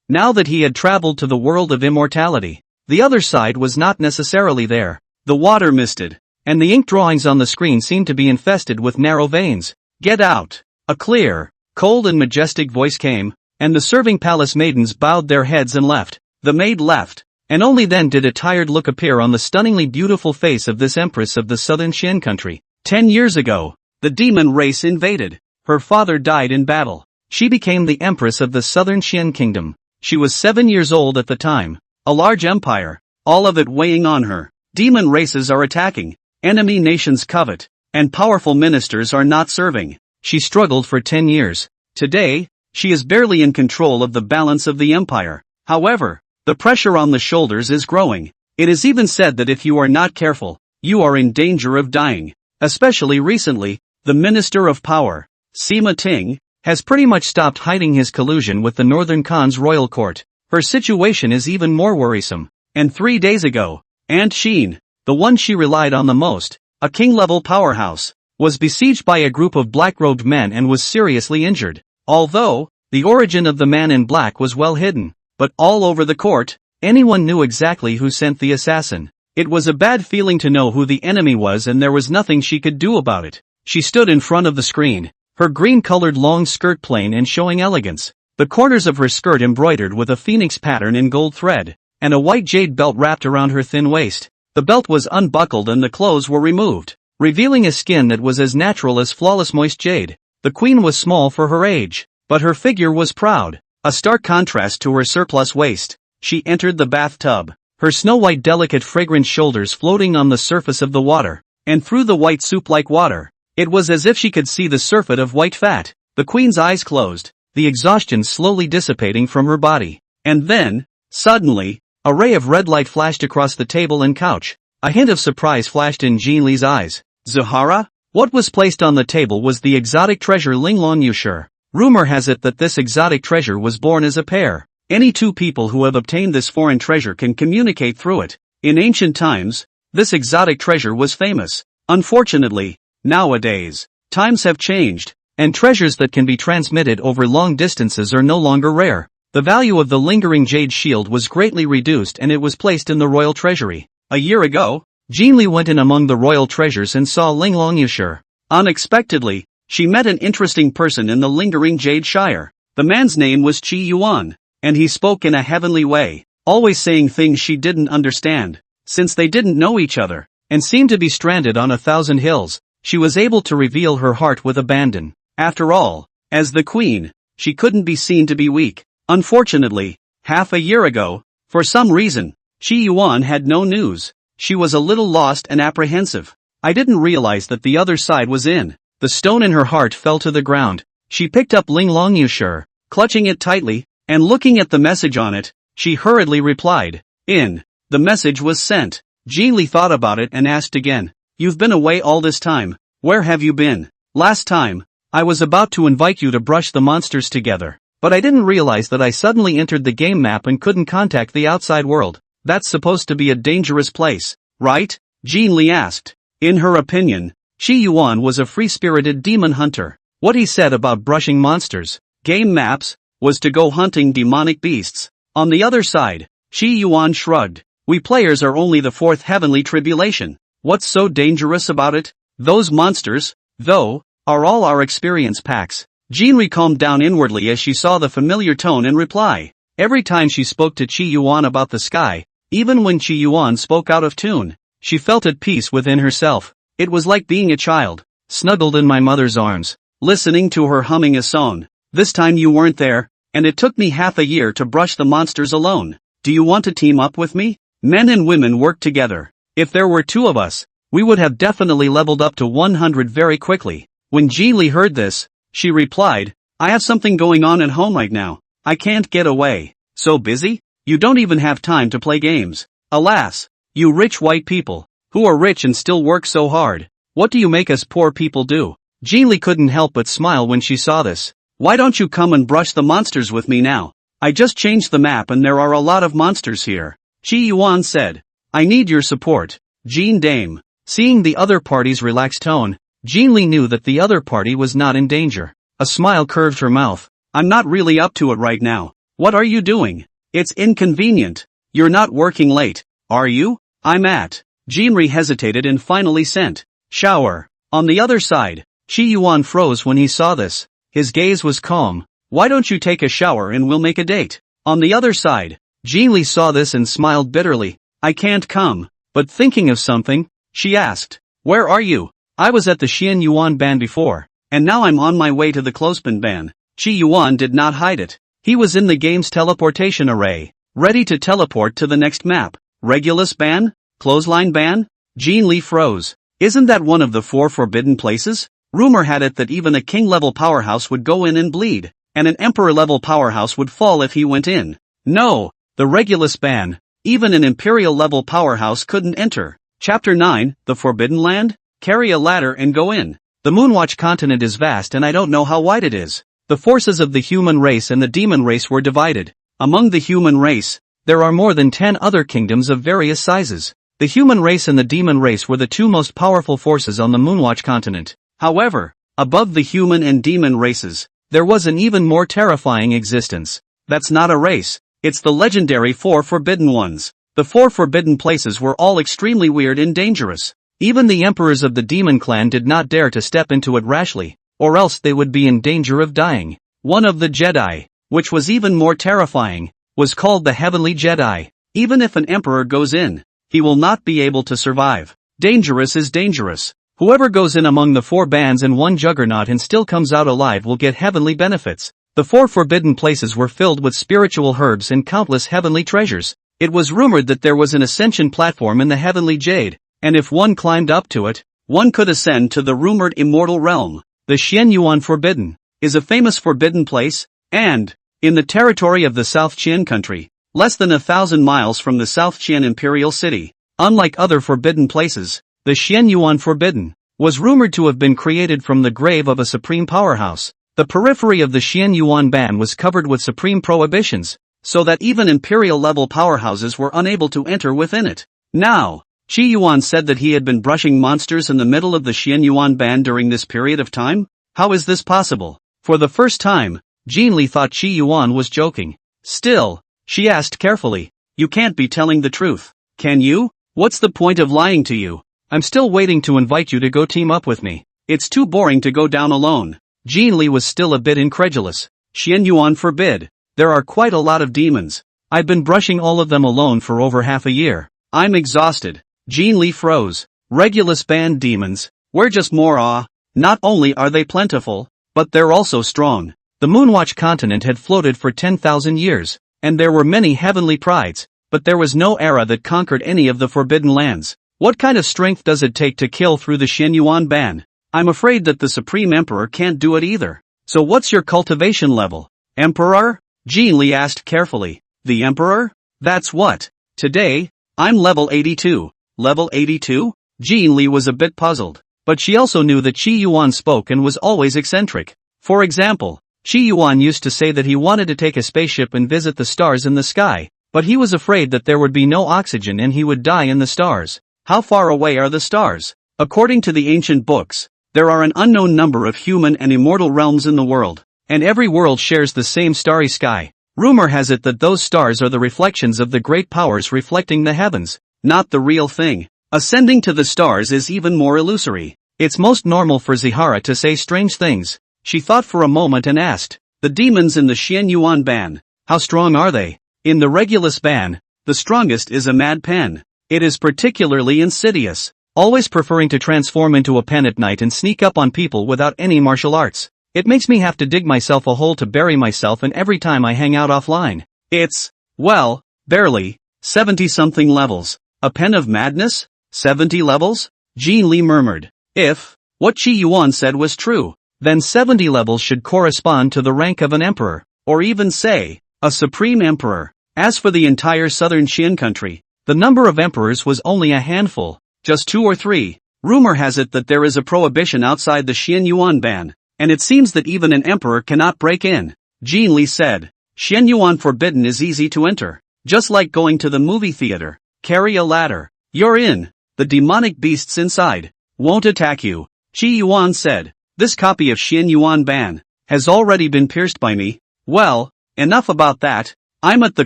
[SPEAKER 1] Now that he had traveled to the world of immortality, the other side was not necessarily there. The water misted, and the ink drawings on the screen seemed to be infested with narrow veins. "Get out!" A clear, cold and majestic voice came, and the serving palace maidens bowed their heads and left. The maid left, and only then did a tired look appear on the stunningly beautiful face of this empress of the southern Xian country. 10 years ago, the demon race invaded. Her father died in battle. She became the empress of the southern Xian kingdom. She was 7 years old at the time. A large empire, all of it weighing on her. Demon races are attacking, enemy nations covet, and powerful ministers are not serving. She struggled for 10 years. Today, she is barely in control of the balance of the empire. However, the pressure on the shoulders is growing. It is even said that if you are not careful, you are in danger of dying. Especially recently, the Minister of Power, Sima Ting, has pretty much stopped hiding his collusion with the Northern Khan's royal court. Her situation is even more worrisome. And 3 days ago, Aunt Sheen, the one she relied on the most, a king-level powerhouse, was besieged by a group of black-robed men and was seriously injured. Although, the origin of the man in black was well hidden, but all over the court, anyone knew exactly who sent the assassin. It was a bad feeling to know who the enemy was, and there was nothing she could do about it. She stood in front of the screen, her green-colored long skirt plain and showing elegance, the corners of her skirt embroidered with a phoenix pattern in gold thread, and a white jade belt wrapped around her thin waist. The belt was unbuckled and the clothes were removed, revealing a skin that was as natural as flawless moist jade. The queen was small for her age, but her figure was proud, a stark contrast to her surplus waist. She entered the bathtub, her snow-white delicate fragrant shoulders floating on the surface of the water, and through the white soup-like water, it was as if she could see the surfeit of white fat. The queen's eyes closed, the exhaustion slowly dissipating from her body. And then, suddenly, a ray of red light flashed across the table and couch. A hint of surprise flashed in Jean Li's eyes. Zahara? What was placed on the table was the exotic treasure Linglong Yushur. Rumor has it that this exotic treasure was born as a pair. Any two people who have obtained this foreign treasure can communicate through it. In ancient times, this exotic treasure was famous. Unfortunately, nowadays, times have changed, and treasures that can be transmitted over long distances are no longer rare. The value of the lingering jade shield was greatly reduced and it was placed in the royal treasury. A year ago, Jean Li went in among the royal treasures and saw Linglong Yushur. Unexpectedly, she met an interesting person in the lingering jade shire. The man's name was Qi Yuan, and he spoke in a heavenly way, always saying things she didn't understand. Since they didn't know each other, and seemed to be stranded on 1,000 hills, she was able to reveal her heart with abandon. After all, as the queen, she couldn't be seen to be weak. Unfortunately, half a year ago, for some reason, Qi Yuan had no news. She was a little lost and apprehensive. I didn't realize that the other side was in. The stone in her heart fell to the ground. She picked up Linglong Yushur, clutching it tightly, and looking at the message on it, she hurriedly replied, "In." The message was sent. Jean Li thought about it and asked again, "You've been away all this time, where have you been?" "Last time, I was about to invite you to brush the monsters together, but I didn't realize that I suddenly entered the game map and couldn't contact the outside world. That's supposed to be a dangerous place, right?" Jean Li asked. In her opinion, Qi Yuan was a free-spirited demon hunter. What he said about brushing monsters, game maps, was to go hunting demonic beasts. On the other side, Qi Yuan shrugged. "We players are only the fourth heavenly tribulation. What's so dangerous about it? Those monsters, though, are all our experience packs." Jean Li calmed down inwardly as she saw the familiar tone in reply. Every time she spoke to Qi Yuan about the sky, even when Qi Yuan spoke out of tune, she felt at peace within herself. It was like being a child, snuggled in my mother's arms, listening to her humming a song. "This time you weren't there, and it took me half a year to brush the monsters alone. Do you want to team up with me?" Men and women work together. If there were two of us, we would have definitely leveled up to 100 very quickly. When Ji Li heard this, she replied, "I have something going on at home right now. I can't get away." "So busy? You don't even have time to play games." "Alas, you rich white people, who are rich and still work so hard, what do you make us poor people do?" Jean Li couldn't help but smile when she saw this. "Why don't you come and brush the monsters with me now? I just changed the map and there are a lot of monsters here." Qi Yuan said, "I need your support, Jean Dame." Seeing the other party's relaxed tone, Jean Li knew that the other party was not in danger. A smile curved her mouth. "I'm not really up to it right now. What are you doing? It's inconvenient. You're not working late, are you?" "I'm at." Jean Li hesitated and finally sent, "Shower." On the other side, Qi Yuan froze when he saw this. His gaze was calm. "Why don't you take a shower and we'll make a date?" On the other side, Jean Li saw this and smiled bitterly. I can't come. But thinking of something, she asked, where are you? I was at the Xian Yuan Ban before, and now I'm on my way to the Clothespin Ban. Qi Yuan did not hide it. He was in the game's teleportation array, ready to teleport to the next map. Regulus Ban? Clothesline Ban? Jean Li froze. Isn't that one of the 4 forbidden places? Rumor had it that even a king-level powerhouse would go in and bleed, and an emperor-level powerhouse would fall if he went in. No, the Regulus Ban. Even an imperial-level powerhouse couldn't enter. Chapter 9, The Forbidden Land? Carry a ladder and go in. The Moonwatch continent is vast and I don't know how wide it is. The forces of the human race and the demon race were divided. Among the human race, there are more than 10 other kingdoms of various sizes. The human race and the demon race were the 2 most powerful forces on the Moonwatch continent. However, above the human and demon races, there was an even more terrifying existence. That's not a race. It's the legendary 4 Forbidden Ones. The 4 forbidden places were all extremely weird and dangerous. Even the emperors of the demon clan did not dare to step into it rashly, or else they would be in danger of dying. One of the Jedi, which was even more terrifying, was called the Heavenly Jedi. Even if an emperor goes in, he will not be able to survive. Dangerous is dangerous. Whoever goes in among the 4 bands and 1 juggernaut and still comes out alive will get heavenly benefits. The 4 forbidden places were filled with spiritual herbs and countless heavenly treasures. It was rumored that there was an ascension platform in the heavenly jade, and if one climbed up to it, one could ascend to the rumored immortal realm. The Xian Yuan Forbidden is a famous forbidden place, and, in the territory of the South Qian country, less than 1,000 miles from the South Qian imperial city. Unlike other forbidden places, the Xian Yuan Forbidden was rumored to have been created from the grave of a supreme powerhouse. The periphery of the Xian Yuan Ban was covered with supreme prohibitions, so that even imperial-level powerhouses were unable to enter within it. Now, Qi Yuan said that he had been brushing monsters in the middle of the Xian Yuan Ban during this period of time? How is this possible? For the first time, Jean Li thought Qi Yuan was joking. Still, she asked carefully, you can't be telling the truth, can you? What's the point of lying to you? I'm still waiting to invite you to go team up with me. It's too boring to go down alone. Jean Li was still a bit incredulous. Xian Yuan forbid. There are quite a lot of demons. I've been brushing all of them alone for over half a year. I'm exhausted. Jean Li froze. Regulus band demons. We're just more Not only are they plentiful, but they're also strong. The Moonwatch continent had floated for 10,000 years, and there were many heavenly prides, but there was no era that conquered any of the forbidden lands. What kind of strength does it take to kill through the Xian Yuan Ban? I'm afraid that the Supreme Emperor can't do it either. So what's your cultivation level? Emperor? Jean Li asked carefully. The Emperor? That's what. Today, I'm level 82. Level 82? Jean Li was a bit puzzled, but she also knew that Qi Yuan spoke and was always eccentric. For example, Qi Yuan used to say that he wanted to take a spaceship and visit the stars in the sky, but he was afraid that there would be no oxygen and he would die in the stars. How far away are the stars? According to the ancient books, there are an unknown number of human and immortal realms in the world, and every world shares the same starry sky. Rumor has it that those stars are the reflections of the great powers reflecting the heavens, not the real thing. Ascending to the stars is even more illusory. It's most normal for Zihara to say strange things. She thought for a moment and asked, the demons in the Xian Yuan Ban, how strong are they? In the Regulus Ban, the strongest is a mad pen. It is particularly insidious, always preferring to transform into a pen at night and sneak up on people without any martial arts. It makes me have to dig myself a hole to bury myself in every time I hang out offline. It's, well, barely, 70-something levels. A pen of madness? 70 levels? Jean Li murmured. If what Qi Yuan said was true, then 70 levels should correspond to the rank of an emperor, or even say, a supreme emperor. As for the entire southern Qian country, the number of emperors was only a handful, just 2 or 3. Rumor has it that there is a prohibition outside the Xian Yuan Ban, and it seems that even an emperor cannot break in. Jean Li said, Xian Yuan Forbidden is easy to enter, just like going to the movie theater. Carry a ladder. You're in. The demonic beasts inside won't attack you. Qi Yuan said, this copy of Xian Yuan Ban has already been pierced by me. Well, enough about that. I'm at the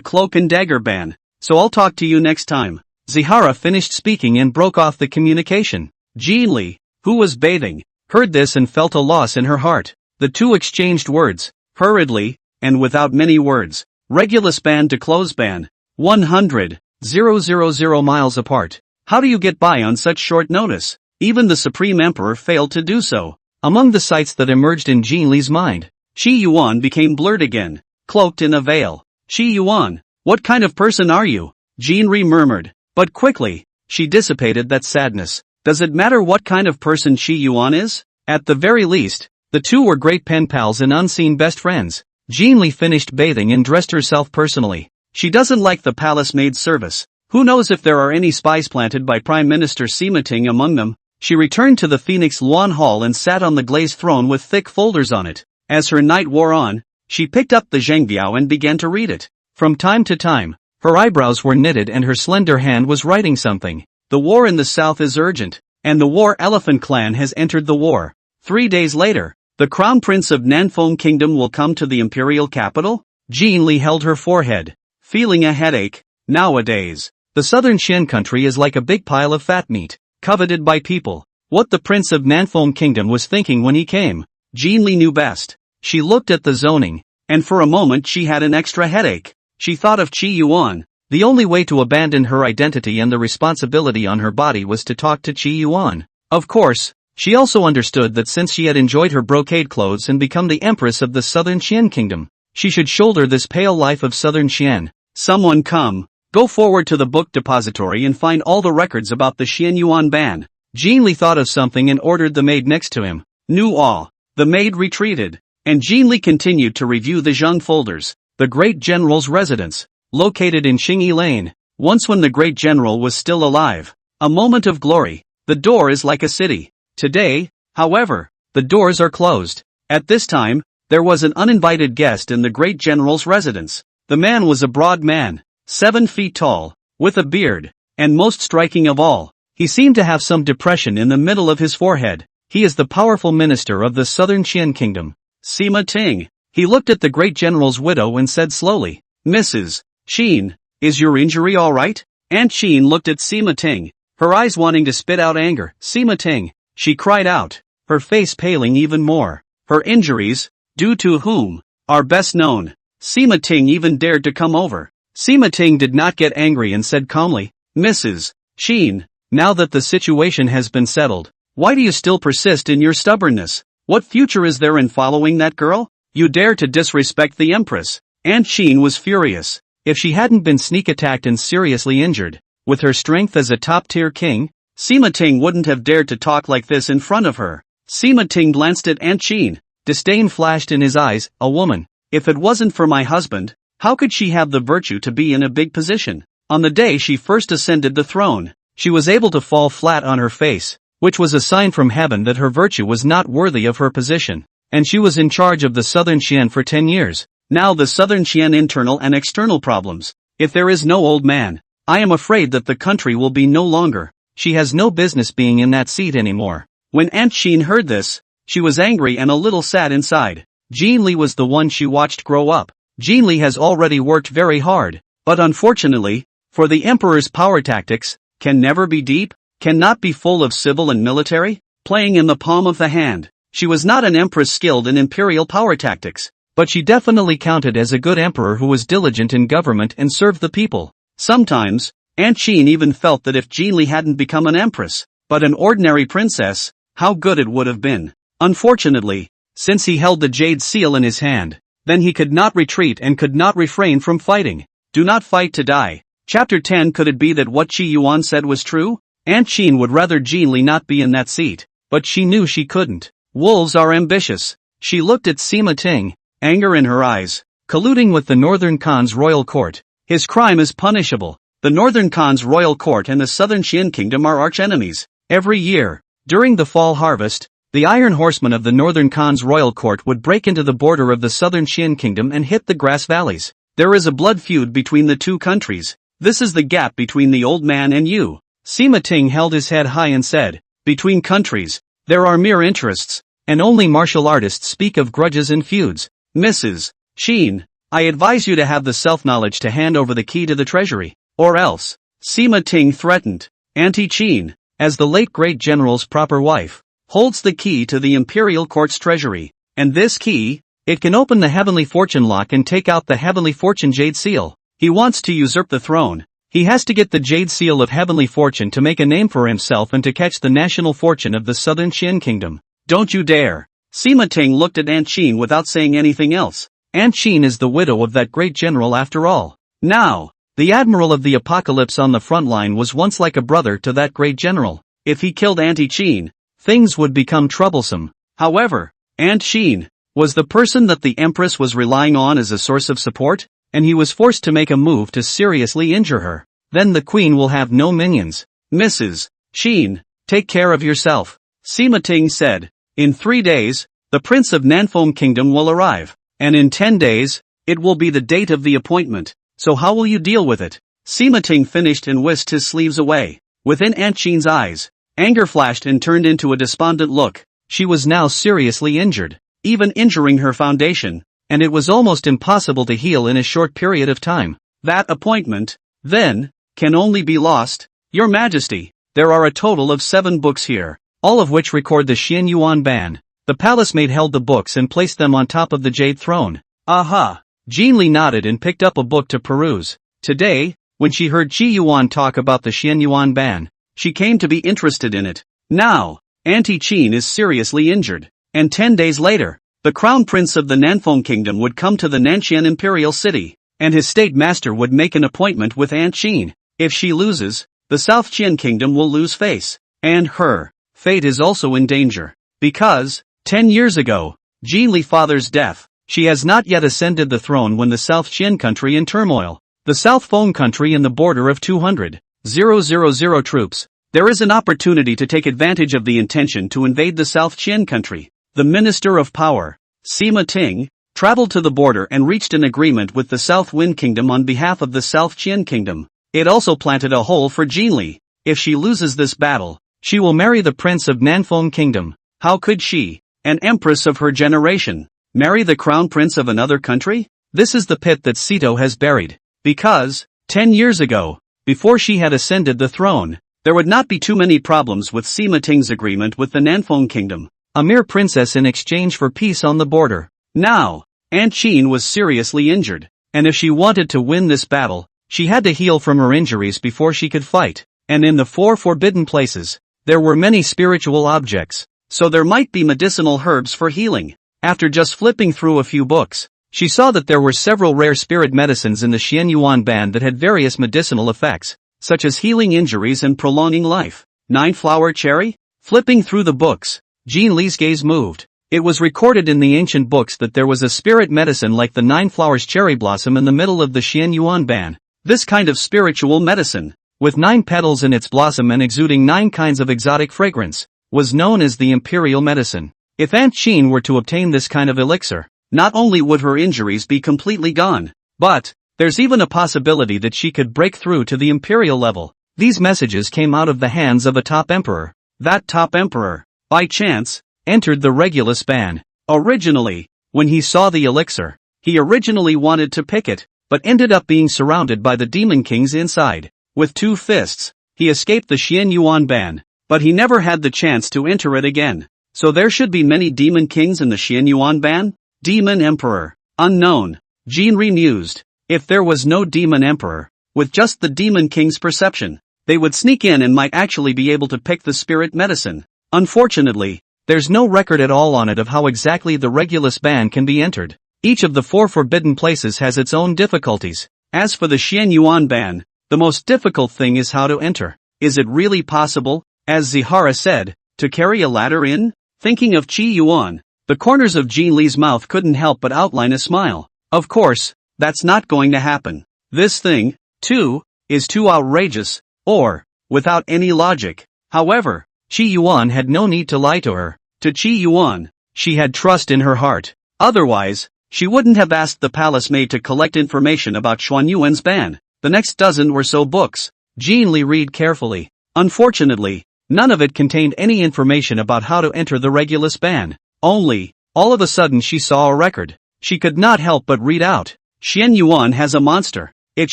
[SPEAKER 1] Cloak and Dagger Ban, so I'll talk to you next time. Zihara finished speaking and broke off the communication. Jean Li, who was bathing, heard this and felt a loss in her heart. The two exchanged words, hurriedly, and without many words. Regulus Ban to Close Ban. 100,000 miles apart. How do you get by on such short notice? Even the Supreme Emperor failed to do so. Among the sights that emerged in Jin Li's mind, Shi Yuan became blurred again, cloaked in a veil. Shi Yuan, what kind of person are you? Jin Li murmured. But quickly, she dissipated that sadness. Does it matter what kind of person Shi Yuan is? At the very least, the two were great pen pals and unseen best friends. Jin Li finished bathing and dressed herself personally. She doesn't like the palace maid service. Who knows if there are any spies planted by Prime Minister Sima Ting among them? She returned to the Phoenix Luan Hall and sat on the glazed throne with thick folders on it. As her night wore on, she picked up the Zhengbiao and began to read it. From time to time, her eyebrows were knitted and her slender hand was writing something. The war in the south is urgent, and the War Elephant clan has entered the war. 3 days later, the Crown Prince of Nanfeng Kingdom will come to the imperial capital? Jin Li held her forehead, feeling a headache. Nowadays, the southern Qian country is like a big pile of fat meat, coveted by people. What the Prince of Nanfeng Kingdom was thinking when he came, Jin Li knew best. She looked at the zoning, and for a moment she had an extra headache. She thought of Qi Yuan. The only way to abandon her identity and the responsibility on her body was to talk to Qi Yuan. Of course, she also understood that since she had enjoyed her brocade clothes and become the empress of the southern Qian kingdom, she should shoulder this pale life of southern Qian. Someone come. Go forward to the book depository and find all the records about the Xian Yuan ban. Jin Li thought of something and ordered the maid next to him. Nu awe. The maid retreated, and Jin Li continued to review the Zheng folders. The great general's residence, located in Xingyi Lane, once when the great general was still alive. A moment of glory. The door is like a city. Today, however, the doors are closed. At this time, there was an uninvited guest in the great general's residence. The man was a broad man, 7 feet tall, with a beard, and most striking of all, he seemed to have some depression in the middle of his forehead. He is the powerful minister of the southern Qian kingdom, Sima Ting. He looked at the great general's widow and said slowly, Mrs. Xin, is your injury all right? Aunt Xin looked at Sima Ting, her eyes wanting to spit out anger. Sima Ting, she cried out, her face paling even more. Her injuries, due to whom, are best known. Sima Ting even dared to come over. Sima Ting did not get angry and said calmly, Mrs. Xin, now that the situation has been settled, why do you still persist in your stubbornness? What future is there in following that girl? You dare to disrespect the empress. Aunt Xin was furious. If she hadn't been sneak attacked and seriously injured, with her strength as a top-tier king, Sima Ting wouldn't have dared to talk like this in front of her. Sima Ting glanced at Aunt Xin. Disdain flashed in his eyes. A woman. If it wasn't for my husband, how could she have the virtue to be in a big position? On the day she first ascended the throne, she was able to fall flat on her face, which was a sign from heaven that her virtue was not worthy of her position. And she was in charge of the southern Qian for 10 years. Now the southern Qian internal and external problems. If there is no old man, I am afraid that the country will be no longer. She has no business being in that seat anymore. When Aunt Xin heard this, she was angry and a little sad inside. Jin Li was the one she watched grow up. Jin Li has already worked very hard, but unfortunately, for the emperor's power tactics, can never be deep, cannot be full of civil and military, playing in the palm of the hand. She was not an empress skilled in imperial power tactics, but she definitely counted as a good emperor who was diligent in government and served the people. Sometimes, Aunt Xin even felt that if Jin Li hadn't become an empress, but an ordinary princess, how good it would have been. Unfortunately, since he held the jade seal in his hand, then he could not retreat and could not refrain from fighting. Do not fight to die. Chapter 10. Could it be that what Qi Yuan said was true? Aunt Xin would rather Jin Li not be in that seat, but she knew she couldn't. Wolves are ambitious. She looked at Sima Ting, anger in her eyes. Colluding with the Northern Khan's royal court. His crime is punishable. The Northern Khan's royal court and the Southern Qian kingdom are archenemies. Every year, during the fall harvest, the Iron Horsemen of the Northern Khan's royal court would break into the border of the Southern Qian kingdom and hit the grass valleys. There is a blood feud between the two countries. This is the gap between the old man and you. Sima Ting held his head high and said, between countries, there are mere interests, and only martial artists speak of grudges and feuds. Mrs. Xin, I advise you to have the self-knowledge to hand over the key to the treasury, or else. Sima Ting threatened. Auntie Xin, as the late great general's proper wife, holds the key to the imperial court's treasury, and this key, it can open the heavenly fortune lock and take out the heavenly fortune jade seal. He wants to usurp the throne. He has to get the jade seal of heavenly fortune to make a name for himself and to catch the national fortune of the southern Qian kingdom. Don't you dare. Sima Ting looked at Aunt Qin without saying anything else. Aunt Qin is the widow of that great general after all. Now, the admiral of the apocalypse on the front line was once like a brother to that great general. If he killed Auntie Qin, things would become troublesome. However, Aunt Qin was the person that the Empress was relying on as a source of support, and he was forced to make a move to seriously injure her. Then the queen will have no minions. Mrs. Qin, take care of yourself, Sima Ting said. In 3 days, the Prince of Nanfeng Kingdom will arrive, and in 10 days, it will be the date of the appointment. So how will you deal with it? Sima Ting finished and whisked his sleeves away. Within Aunt Qin's eyes, anger flashed and turned into a despondent look. She was now seriously injured, even injuring her foundation, and it was almost impossible to heal in a short period of time. That appointment, then, can only be lost. Your Majesty, there are a total of 7 books here, all of which record the Xian Yuan ban. The palace maid held the books and placed them on top of the jade throne. Aha! Jean Li nodded and picked up a book to peruse. Today, when she heard Qi Yuan talk about the Xian Yuan ban, she came to be interested in it. Now, Auntie Qin is seriously injured, and 10 days later, the crown prince of the Nanfeng Kingdom would come to the Nanxian imperial city, and his state master would make an appointment with Aunt Qin. If she loses, the South Qian Kingdom will lose face, and her fate is also in danger. Because, 10 years ago, Jean Li father's death, she has not yet ascended the throne when the South Qian country in turmoil. The South Feng country in the border of 200,000 troops. There is an opportunity to take advantage of the intention to invade the South Qian country. The Minister of Power, Sima Ting, traveled to the border and reached an agreement with the South Wind Kingdom on behalf of the South Qian Kingdom. It also planted a hole for Jean Li. If she loses this battle, she will marry the Prince of Nanfeng Kingdom. How could she, an empress of her generation, marry the crown prince of another country? This is the pit that Sito has buried. Because, 10 years ago, before she had ascended the throne, there would not be too many problems with Sima Ting's agreement with the Nanfeng Kingdom, a mere princess in exchange for peace on the border. Now, Aunt Qin was seriously injured, and if she wanted to win this battle, she had to heal from her injuries before she could fight. And in the 4 forbidden places, there were many spiritual objects, so there might be medicinal herbs for healing. After just flipping through a few books, she saw that there were several rare spirit medicines in the Xian Yuan ban that had various medicinal effects, such as healing injuries and prolonging life. 9-flower cherry? Flipping through the books, Jean Li's gaze moved. It was recorded in the ancient books that there was a spirit medicine like the 9-flowers cherry blossom in the middle of the Xian Yuan ban. This kind of spiritual medicine, with 9 petals in its blossom and exuding 9 kinds of exotic fragrance, was known as the imperial medicine. If Aunt Qin were to obtain this kind of elixir, not only would her injuries be completely gone, but there's even a possibility that she could break through to the imperial level. These messages came out of the hands of a top emperor. That top emperor, by chance, entered the Regulus ban. Originally, when he saw the elixir, he originally wanted to pick it, but ended up being surrounded by the demon kings inside. With 2 fists, he escaped the Xian Yuan ban, but he never had the chance to enter it again. So there should be many demon kings in the Xian Yuan ban? Demon Emperor. Unknown. Jean mused. If there was no demon emperor, with just the demon king's perception, they would sneak in and might actually be able to pick the spirit medicine. Unfortunately, there's no record at all on it of how exactly the Regulus ban can be entered. Each of the 4 forbidden places has its own difficulties. As for the Xian Yuan ban, the most difficult thing is how to enter. Is it really possible, as Zihara said, to carry a ladder in? Thinking of Qi Yuan, the corners of Jean Li's mouth couldn't help but outline a smile. Of course, that's not going to happen. This thing, too, is too outrageous, or, without any logic. However, Qi Yuan had no need to lie to her. To Qi Yuan, she had trust in her heart. Otherwise, she wouldn't have asked the palace maid to collect information about Xuan Yuan's ban. The next dozen or so books, Jean Li read carefully. Unfortunately, none of it contained any information about how to enter the Regulus ban. Only, all of a sudden she saw a record. She could not help but read out. Xian Yuan has a monster. It's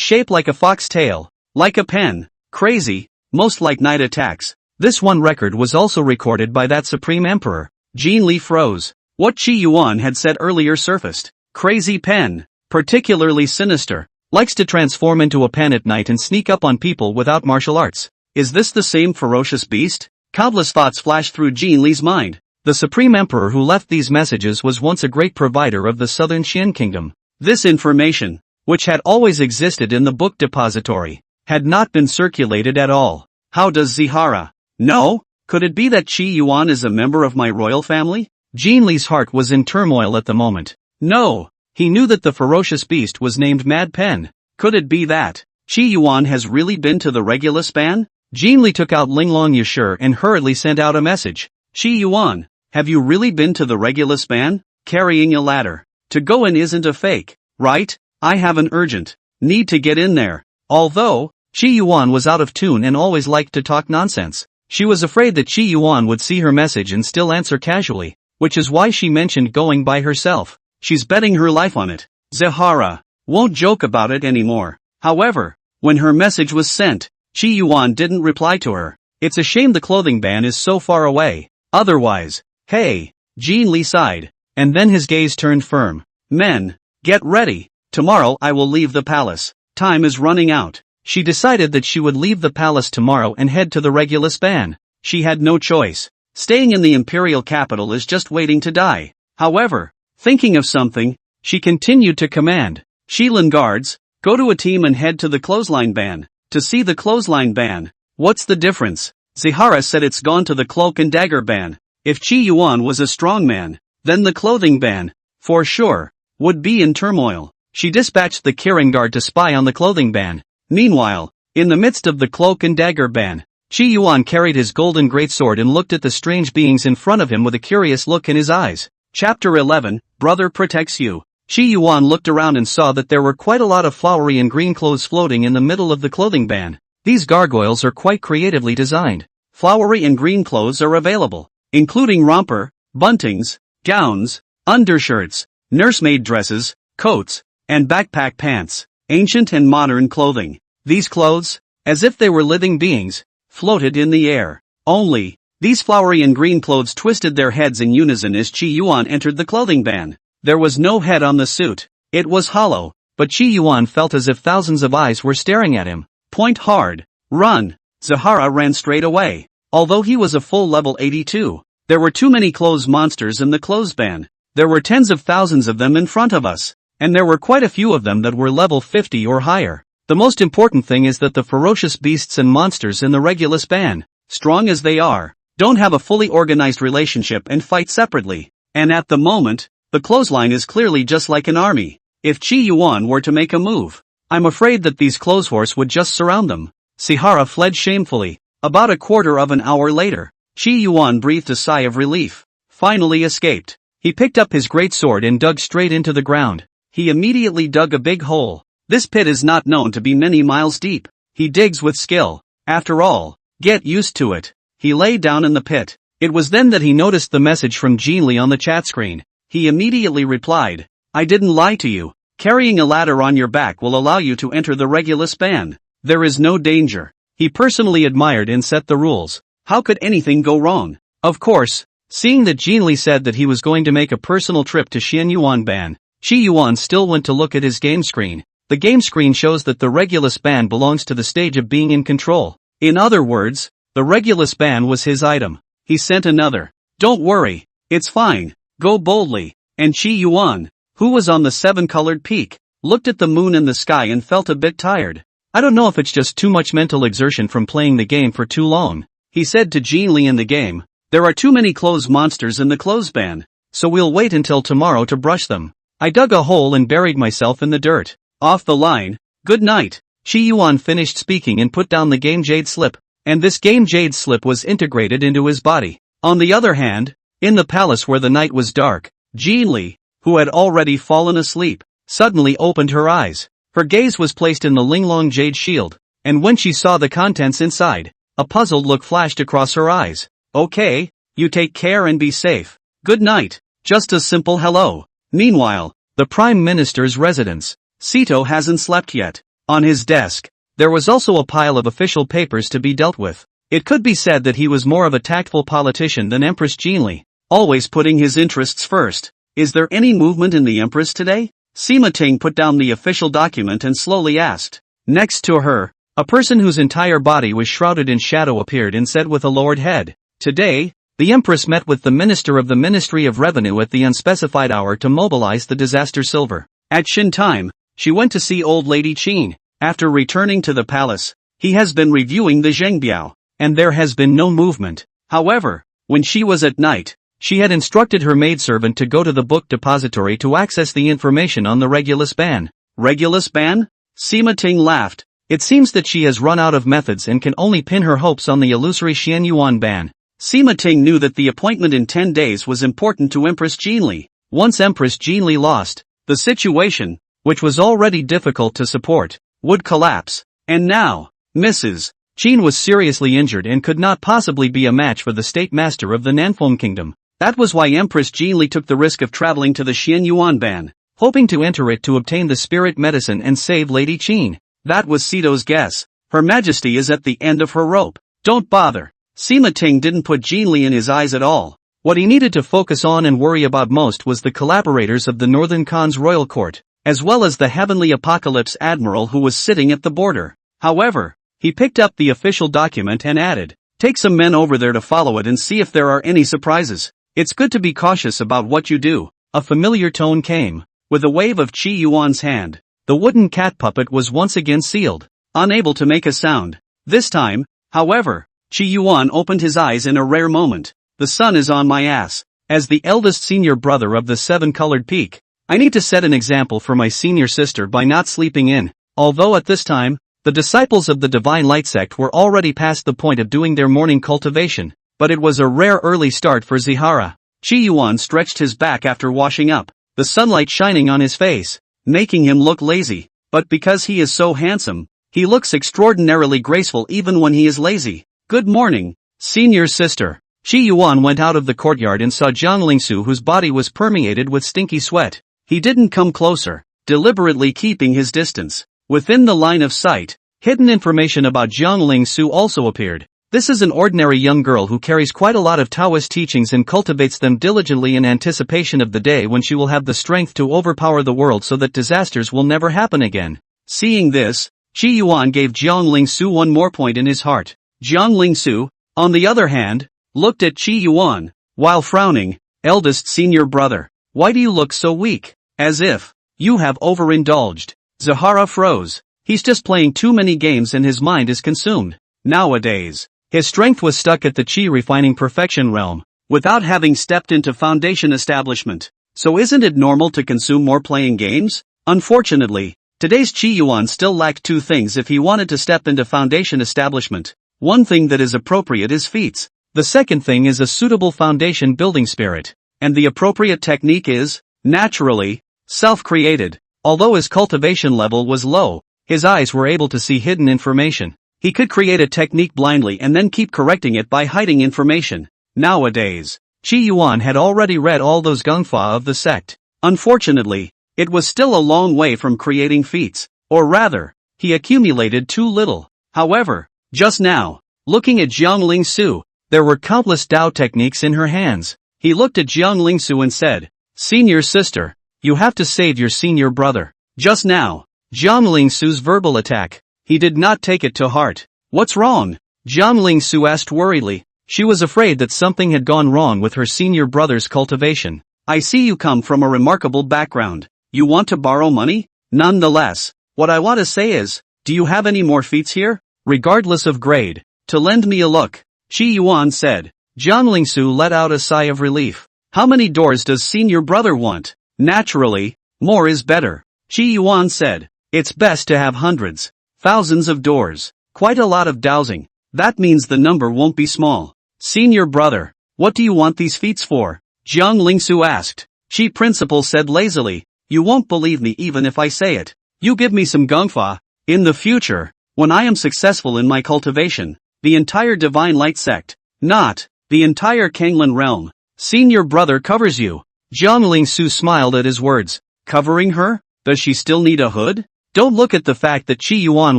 [SPEAKER 1] shaped like a fox tail, like a pen, crazy, most like night attacks. This one record was also recorded by that supreme emperor. Jean Li froze. What Qi Yuan had said earlier surfaced. Crazy pen, particularly sinister. Likes to transform into a pan at night and sneak up on people without martial arts. Is this the same ferocious beast? Countless thoughts flashed through Jin Li's mind. The Supreme Emperor who left these messages was once a great provider of the southern Qian kingdom. This information, which had always existed in the book depository, had not been circulated at all. How does Zihara know? Could it be that Qi Yuan is a member of my royal family? Jin Li's heart was in turmoil at the moment. No, he knew that the ferocious beast was named Mad Pen. Could it be that Qi Yuan has really been to the Regulus Ban? Jin Li took out Linglong Yashur and hurriedly sent out a message. Qi Yuan, have you really been to the Regulus Ban? Carrying a ladder to go in isn't a fake, right? I have an urgent need to get in there. Although Qi Yuan was out of tune and always liked to talk nonsense, she was afraid that Qi Yuan would see her message and still answer casually, which is why she mentioned going by herself. She's betting her life on it. Zihara won't joke about it anymore. However, when her message was sent, Qi Yuan didn't reply to her. It's a shame the clothing ban is so far away. Otherwise, hey, Jin Li sighed, and then his gaze turned firm. Men, get ready. Tomorrow I will leave the palace. Time is running out. She decided that she would leave the palace tomorrow and head to the Regulus Ban. She had no choice. Staying in the imperial capital is just waiting to die. However, thinking of something, she continued to command. Shilin guards, go to a team and head to the clothesline ban. To see the clothesline ban. What's the difference? Zihara said it's gone to the cloak and dagger ban. If Qi Yuan was a strong man, then the clothing ban, for sure, would be in turmoil. She dispatched the Kirin guard to spy on the clothing ban. Meanwhile, in the midst of the cloak and dagger ban, Qi Yuan carried his golden greatsword and looked at the strange beings in front of him with a curious look in his eyes. Chapter 11, Brother Protects You. Qi Yuan looked around and saw that there were quite a lot of flowery and green clothes floating in the middle of the clothing ban. These gargoyles are quite creatively designed. Flowery and green clothes are available, including romper, buntings, gowns, undershirts, nursemaid dresses, coats, and backpack pants. Ancient and modern clothing. These clothes, as if they were living beings, floated in the air. Only, these flowery and green clothes twisted their heads in unison as Qi Yuan entered the clothing ban. There was no head on the suit. It was hollow, but Qi Yuan felt as if thousands of eyes were staring at him. Point hard. Run. Zihara ran straight away. Although he was a full level 82, there were too many clothes monsters in the clothes ban. There were tens of thousands of them in front of us, and there were quite a few of them that were level 50 or higher. The most important thing is that the ferocious beasts and monsters in the Regulus ban, strong as they are, don't have a fully organized relationship and fight separately. And at the moment, the clothesline is clearly just like an army. If Qi Yuan were to make a move, I'm afraid that these clothes horse would just surround them. Zihara fled shamefully. About a quarter of an hour later, Qi Yuan breathed a sigh of relief. Finally escaped. He picked up his great sword and dug straight into the ground. He immediately dug a big hole. This pit is not known to be many miles deep. He digs with skill. After all, get used to it. He lay down in the pit. It was then that he noticed the message from Jin Li on the chat screen. He immediately replied, I didn't lie to you. Carrying a ladder on your back will allow you to enter the Regulus ban. There is no danger. He personally admired and set the rules. How could anything go wrong? Of course, seeing that Jin Li said that he was going to make a personal trip to Xian Yuan ban, Qi Yuan still went to look at his game screen. The game screen shows that the Regulus ban belongs to the stage of being in control. In other words, the Regulus ban was his item. He sent another. Don't worry, it's fine. Go boldly. And Qi Yuan, who was on the 7-colored peak, looked at the moon and the sky and felt a bit tired. I don't know if it's just too much mental exertion from playing the game for too long. He said to Jin Li in the game, there are too many clothes monsters in the clothes ban, so we'll wait until tomorrow to brush them. I dug a hole and buried myself in the dirt. Off the line. Good night. Qi Yuan finished speaking and put down the game jade slip, and this game jade slip was integrated into his body. On the other hand, in the palace where the night was dark, Jin Li, who had already fallen asleep, suddenly opened her eyes. Her gaze was placed in the Linglong jade shield, and when she saw the contents inside, a puzzled look flashed across her eyes. Okay, you take care and be safe. Good night. Just a simple hello. Meanwhile, the Prime Minister's residence. Sito hasn't slept yet. On his desk, there was also a pile of official papers to be dealt with. It could be said that he was more of a tactful politician than Empress Jinli, always putting his interests first. Is there any movement in the Empress today? Sima Ting put down the official document and slowly asked. Next to her, a person whose entire body was shrouded in shadow appeared and said with a lowered head, Today, the Empress met with the Minister of the Ministry of Revenue at the unspecified hour to mobilize the disaster silver. At Shin time, she went to see old lady Qin. After returning to the palace, he has been reviewing the Zhengbiao, and there has been no movement. However, when she was at night, she had instructed her maidservant to go to the book depository to access the information on the Regulus ban. Regulus ban? Sima Ting laughed. It seems that she has run out of methods and can only pin her hopes on the illusory Xian Yuan ban. Sima Ting knew that the appointment in 10 days was important to Empress Jinli. Once Empress Jinli lost, the situation, which was already difficult to support, would collapse. And now, Mrs. Qin was seriously injured and could not possibly be a match for the state master of the Nanfeng kingdom. That was why Empress Jinli took the risk of traveling to the Xian Yuan ban, hoping to enter it to obtain the spirit medicine and save Lady Qin. That was Sito's guess. Her Majesty is at the end of her rope. Don't bother. Sima Ting didn't put Jinli in his eyes at all. What he needed to focus on and worry about most was the collaborators of the Northern Khan's royal court, as well as the Heavenly Apocalypse Admiral who was sitting at the border. However, he picked up the official document and added, Take some men over there to follow it and see if there are any surprises. It's good to be cautious about what you do. A familiar tone came. With a wave of Qi Yuan's hand, the wooden cat puppet was once again sealed, unable to make a sound. This time, however, Qi Yuan opened his eyes in a rare moment. The sun is on my ass. As the eldest senior brother of the seven-colored peak, I need to set an example for my senior sister by not sleeping in. Although at this time, the disciples of the Divine Light sect were already past the point of doing their morning cultivation, but it was a rare early start for Zihara. Qi Yuan stretched his back after washing up, the sunlight shining on his face, making him look lazy. But because he is so handsome, he looks extraordinarily graceful even when he is lazy. Good morning, senior sister. Qi Yuan went out of the courtyard and saw Jiang Lingsu, whose body was permeated with stinky sweat. He didn't come closer, deliberately keeping his distance. Within the line of sight, hidden information about Jiang Lingsu also appeared. This is an ordinary young girl who carries quite a lot of Taoist teachings and cultivates them diligently in anticipation of the day when she will have the strength to overpower the world so that disasters will never happen again. Seeing this, Qi Yuan gave Jiang Lingsu one more point in his heart. Jiang Lingsu, on the other hand, looked at Qi Yuan, while frowning. Eldest senior brother, why do you look so weak? As if you have overindulged. Zahara froze. He's just playing too many games and his mind is consumed. Nowadays, his strength was stuck at the Qi refining perfection realm, without having stepped into foundation establishment. So isn't it normal to consume more playing games? Unfortunately, today's Qi Yuan still lacked two things if he wanted to step into foundation establishment. One thing that is appropriate is feats. The second thing is a suitable foundation building spirit. And the appropriate technique is, naturally, self-created. Although his cultivation level was low, his eyes were able to see hidden information. He could create a technique blindly and then keep correcting it by hiding information. Nowadays, Qi Yuan had already read all those gungfa of the sect. Unfortunately, it was still a long way from creating feats. Or rather, he accumulated too little. However, just now, looking at Jiang Lingsu, there were countless Dao techniques in her hands. He looked at Jiang Lingsu and said, Senior sister, you have to save your senior brother. Just now, Jiang Lingsu's verbal attack. He did not take it to heart. What's wrong? Jiang Lingsu asked worriedly. She was afraid that something had gone wrong with her senior brother's cultivation. I see you come from a remarkable background. You want to borrow money? Nonetheless, what I want to say is, do you have any more feats here? Regardless of grade, to lend me a look. Qi Yuan said. Jiang Lingsu let out a sigh of relief. How many doors does senior brother want? Naturally, more is better. Qi Yuan said. It's best to have hundreds. Thousands of doors. Quite a lot of dowsing. That means the number won't be small. Senior brother, what do you want these feats for? Jiang Lingsu asked. Qi principal said lazily. You won't believe me even if I say it. You give me some gungfa. In the future, when I am successful in my cultivation, the entire Divine Light sect, not the entire Kanglan realm, senior brother covers you. Jiang Lingsu smiled at his words. Covering her? Does she still need a hood? Don't look at the fact that Qi Yuan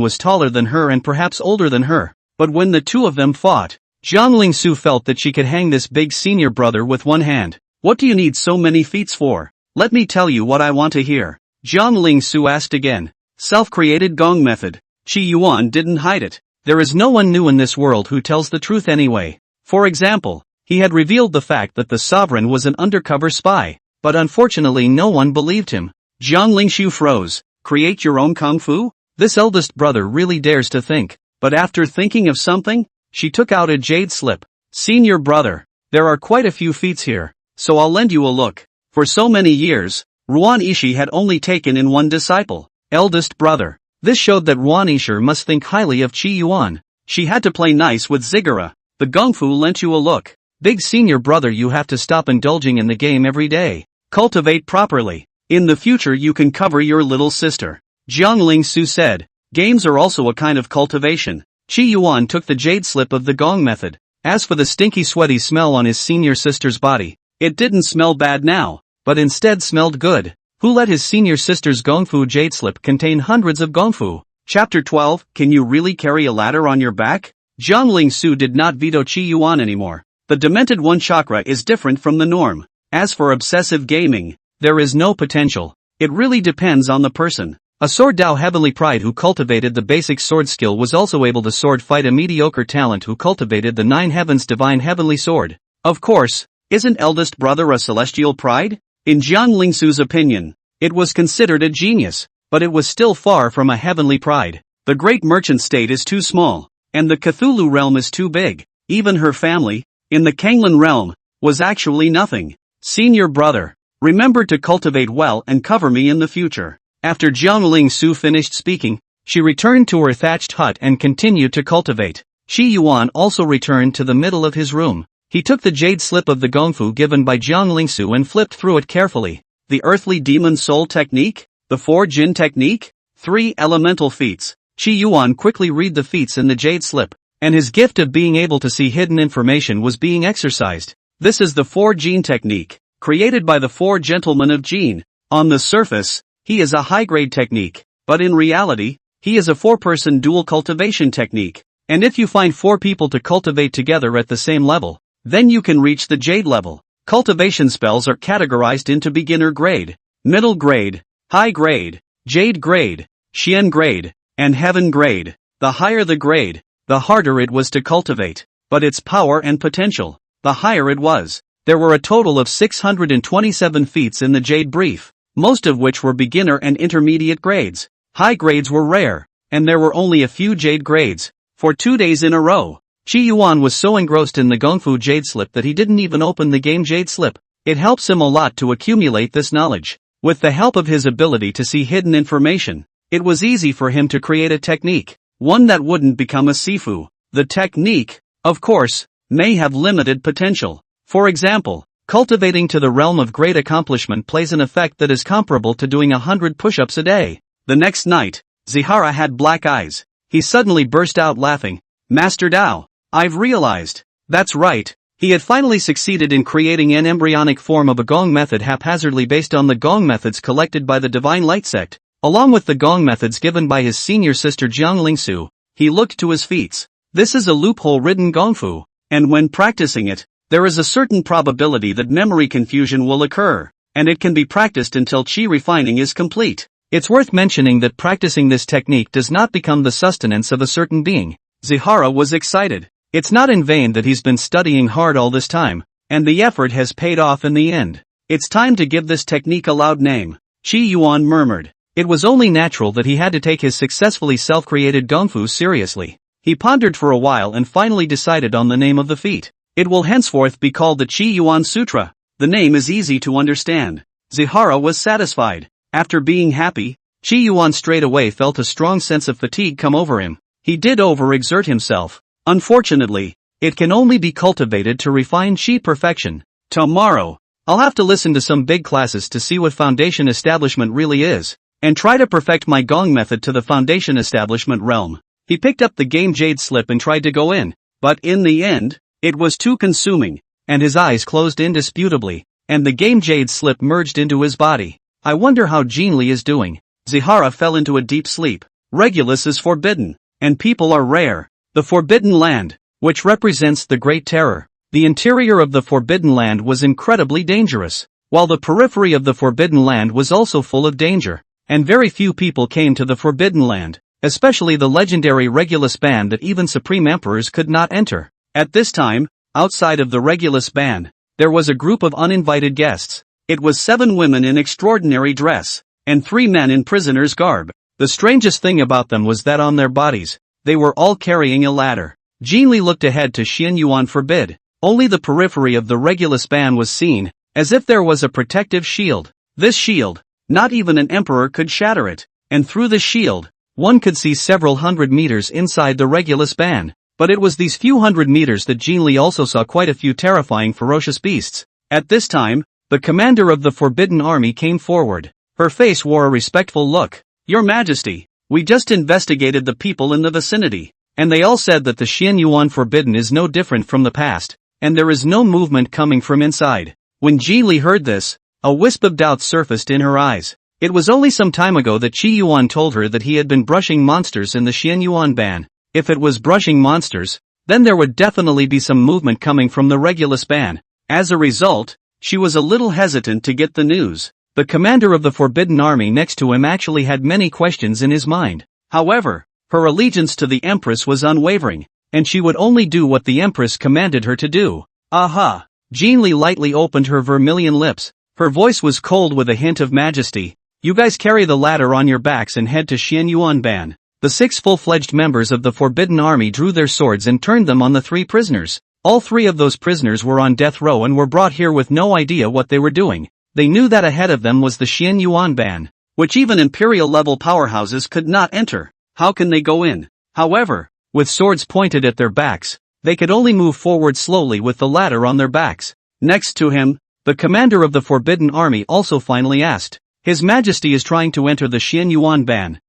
[SPEAKER 1] was taller than her and perhaps older than her, but when the two of them fought, Jiang Lingsu felt that she could hang this big senior brother with one hand. What do you need so many feats for? Let me tell you what I want to hear. Jiang Ling Su asked again. Self-created gong method. Qi Yuan didn't hide it. There is no one new in this world who tells the truth anyway. For example, he had revealed the fact that the sovereign was an undercover spy, but unfortunately no one believed him. Jiang Lingshu froze. Create your own kung fu? This eldest brother really dares to think. But after thinking of something, she took out a jade slip. Senior brother, there are quite a few feats here, so I'll lend you a look. For so many years, Ruan Ishi had only taken in one disciple, eldest brother. This showed that Ruan Ishi must think highly of Qi Yuan. She had to play nice with Zigara. The Gongfu lent you a look. Big senior brother, you have to stop indulging in the game every day. Cultivate properly. In the future you can cover your little sister. Jiang Ling Su said. Games are also a kind of cultivation. Qi Yuan took the jade slip of the gong method. As for the stinky sweaty smell on his senior sister's body, it didn't smell bad now, but instead smelled good. Who let his senior sister's gongfu jade slip contain hundreds of gongfu? Chapter 12, Can you really carry a ladder on your back? Jiang Ling Su did not veto Qi Yuan anymore. The demented one chakra is different from the norm. As for obsessive gaming, there is no potential. It really depends on the person. A sword Dao Heavenly Pride who cultivated the basic sword skill was also able to sword fight a mediocre talent who cultivated the 9 heavens divine heavenly sword. Of course, isn't eldest brother a celestial pride? In Jiang Lingsu's opinion, it was considered a genius, but it was still far from a heavenly pride. The great merchant state is too small, and the Cthulhu realm is too big. Even her family, in the Kanglan realm, was actually nothing. Senior brother, remember to cultivate well and cover me in the future. After Jiang Ling Su finished speaking, she returned to her thatched hut and continued to cultivate. Qi Yuan also returned to the middle of his room. He took the jade slip of the gongfu given by Jiang Ling Su and flipped through it carefully. The earthly demon soul technique? The 4 jin technique? 3 elemental feats. Qi Yuan quickly read the feats in the jade slip, and his gift of being able to see hidden information was being exercised. This is the 4 jin technique, created by the 4 gentlemen of Jin. On the surface, he is a high-grade technique, but in reality, he is a 4-person dual cultivation technique. And if you find 4 people to cultivate together at the same level, then you can reach the jade level. Cultivation spells are categorized into beginner grade, middle grade, high grade, jade grade, xian grade, and heaven grade. The higher the grade, the harder it was to cultivate, but its power and potential, the higher it was. There were a total of 627 feats in the jade brief, most of which were beginner and intermediate grades. High grades were rare, and there were only a few jade grades. For 2 days in a row, Qi Yuan was so engrossed in the Gongfu jade slip that he didn't even open the game jade slip. It helps him a lot to accumulate this knowledge. With the help of his ability to see hidden information, it was easy for him to create a technique, one that wouldn't become a sifu. The technique, of course, may have limited potential. For example, cultivating to the realm of great accomplishment plays an effect that is comparable to doing 100 push-ups a day. The next night, Zihara had black eyes. He suddenly burst out laughing. Master Dao, I've realized. That's right. He had finally succeeded in creating an embryonic form of a gong method haphazardly based on the gong methods collected by the Divine Light sect, along with the gong methods given by his senior sister Jiang Lingsu. He looked to his feats. This is a loophole-ridden gongfu, and when practicing it, there is a certain probability that memory confusion will occur, and it can be practiced until qi refining is complete. It's worth mentioning that practicing this technique does not become the sustenance of a certain being. Zihara was excited. It's not in vain that he's been studying hard all this time, and the effort has paid off in the end. It's time to give this technique a loud name. Qi Yuan murmured. It was only natural that he had to take his successfully self-created gongfu seriously. He pondered for a while and finally decided on the name of the feat. It will henceforth be called the Qi Yuan Sutra. The name is easy to understand. Zihara was satisfied. After being happy, Qi Yuan straightaway felt a strong sense of fatigue come over him. He did overexert himself. Unfortunately, it can only be cultivated to refine qi perfection. Tomorrow, I'll have to listen to some big classes to see what foundation establishment really is, and try to perfect my gong method to the foundation establishment realm. He picked up the game jade slip and tried to go in, but in the end, it was too consuming, and his eyes closed indisputably, and the game jade slip merged into his body. I wonder how Jean Li is doing. Zihara fell into a deep sleep. Regulus is forbidden, and people are rare. The Forbidden Land, which represents the Great Terror. The interior of the Forbidden Land was incredibly dangerous, while the periphery of the Forbidden Land was also full of danger. and very few people came to the Forbidden Land, especially the legendary Regulus Ban that even supreme emperors could not enter. At this time, outside of the Regulus Ban, there was a group of uninvited guests. It was 7 women in extraordinary dress, and 3 men in prisoner's garb. The strangest thing about them was that on their bodies, they were all carrying a ladder. Jin Li looked ahead to Xian Yuan Forbid. Only the periphery of the Regulus Ban was seen, as if there was a protective shield. This shield, not even an emperor could shatter it, and through the shield, one could see several hundred meters inside the Regulus Ban. But it was these few hundred meters that Jin Li also saw quite a few terrifying ferocious beasts. At this time, the commander of the Forbidden Army came forward. Her face wore a respectful look. "Your Majesty, we just investigated the people in the vicinity, and they all said that the Xian Yuan Forbidden is no different from the past, and there is no movement coming from inside." When Jin Li heard this, a wisp of doubt surfaced in her eyes. It was only some time ago that Qi Yuan told her that he had been brushing monsters in the Xian Yuan Ban. If it was brushing monsters, then there would definitely be some movement coming from the Regulus Ban. As a result, she was a little hesitant to get the news. The commander of the Forbidden Army next to him actually had many questions in his mind. However, her allegiance to the Empress was unwavering, and she would only do what the Empress commanded her to do. "Aha!" Jin Li lightly opened her vermilion lips. Her voice was cold with a hint of majesty. "You guys carry the ladder on your backs and head to Xian Yuan Ban." The 6 full-fledged members of the Forbidden Army drew their swords and turned them on the 3 prisoners. All 3 of those prisoners were on death row and were brought here with no idea what they were doing. They knew that ahead of them was the Xian Yuan Ban, which even imperial-level powerhouses could not enter. How can they go in? However, with swords pointed at their backs, they could only move forward slowly with the ladder on their backs. Next to him, the commander of the Forbidden Army also finally asked, "His Majesty is trying to enter the Xian Yuan Ban.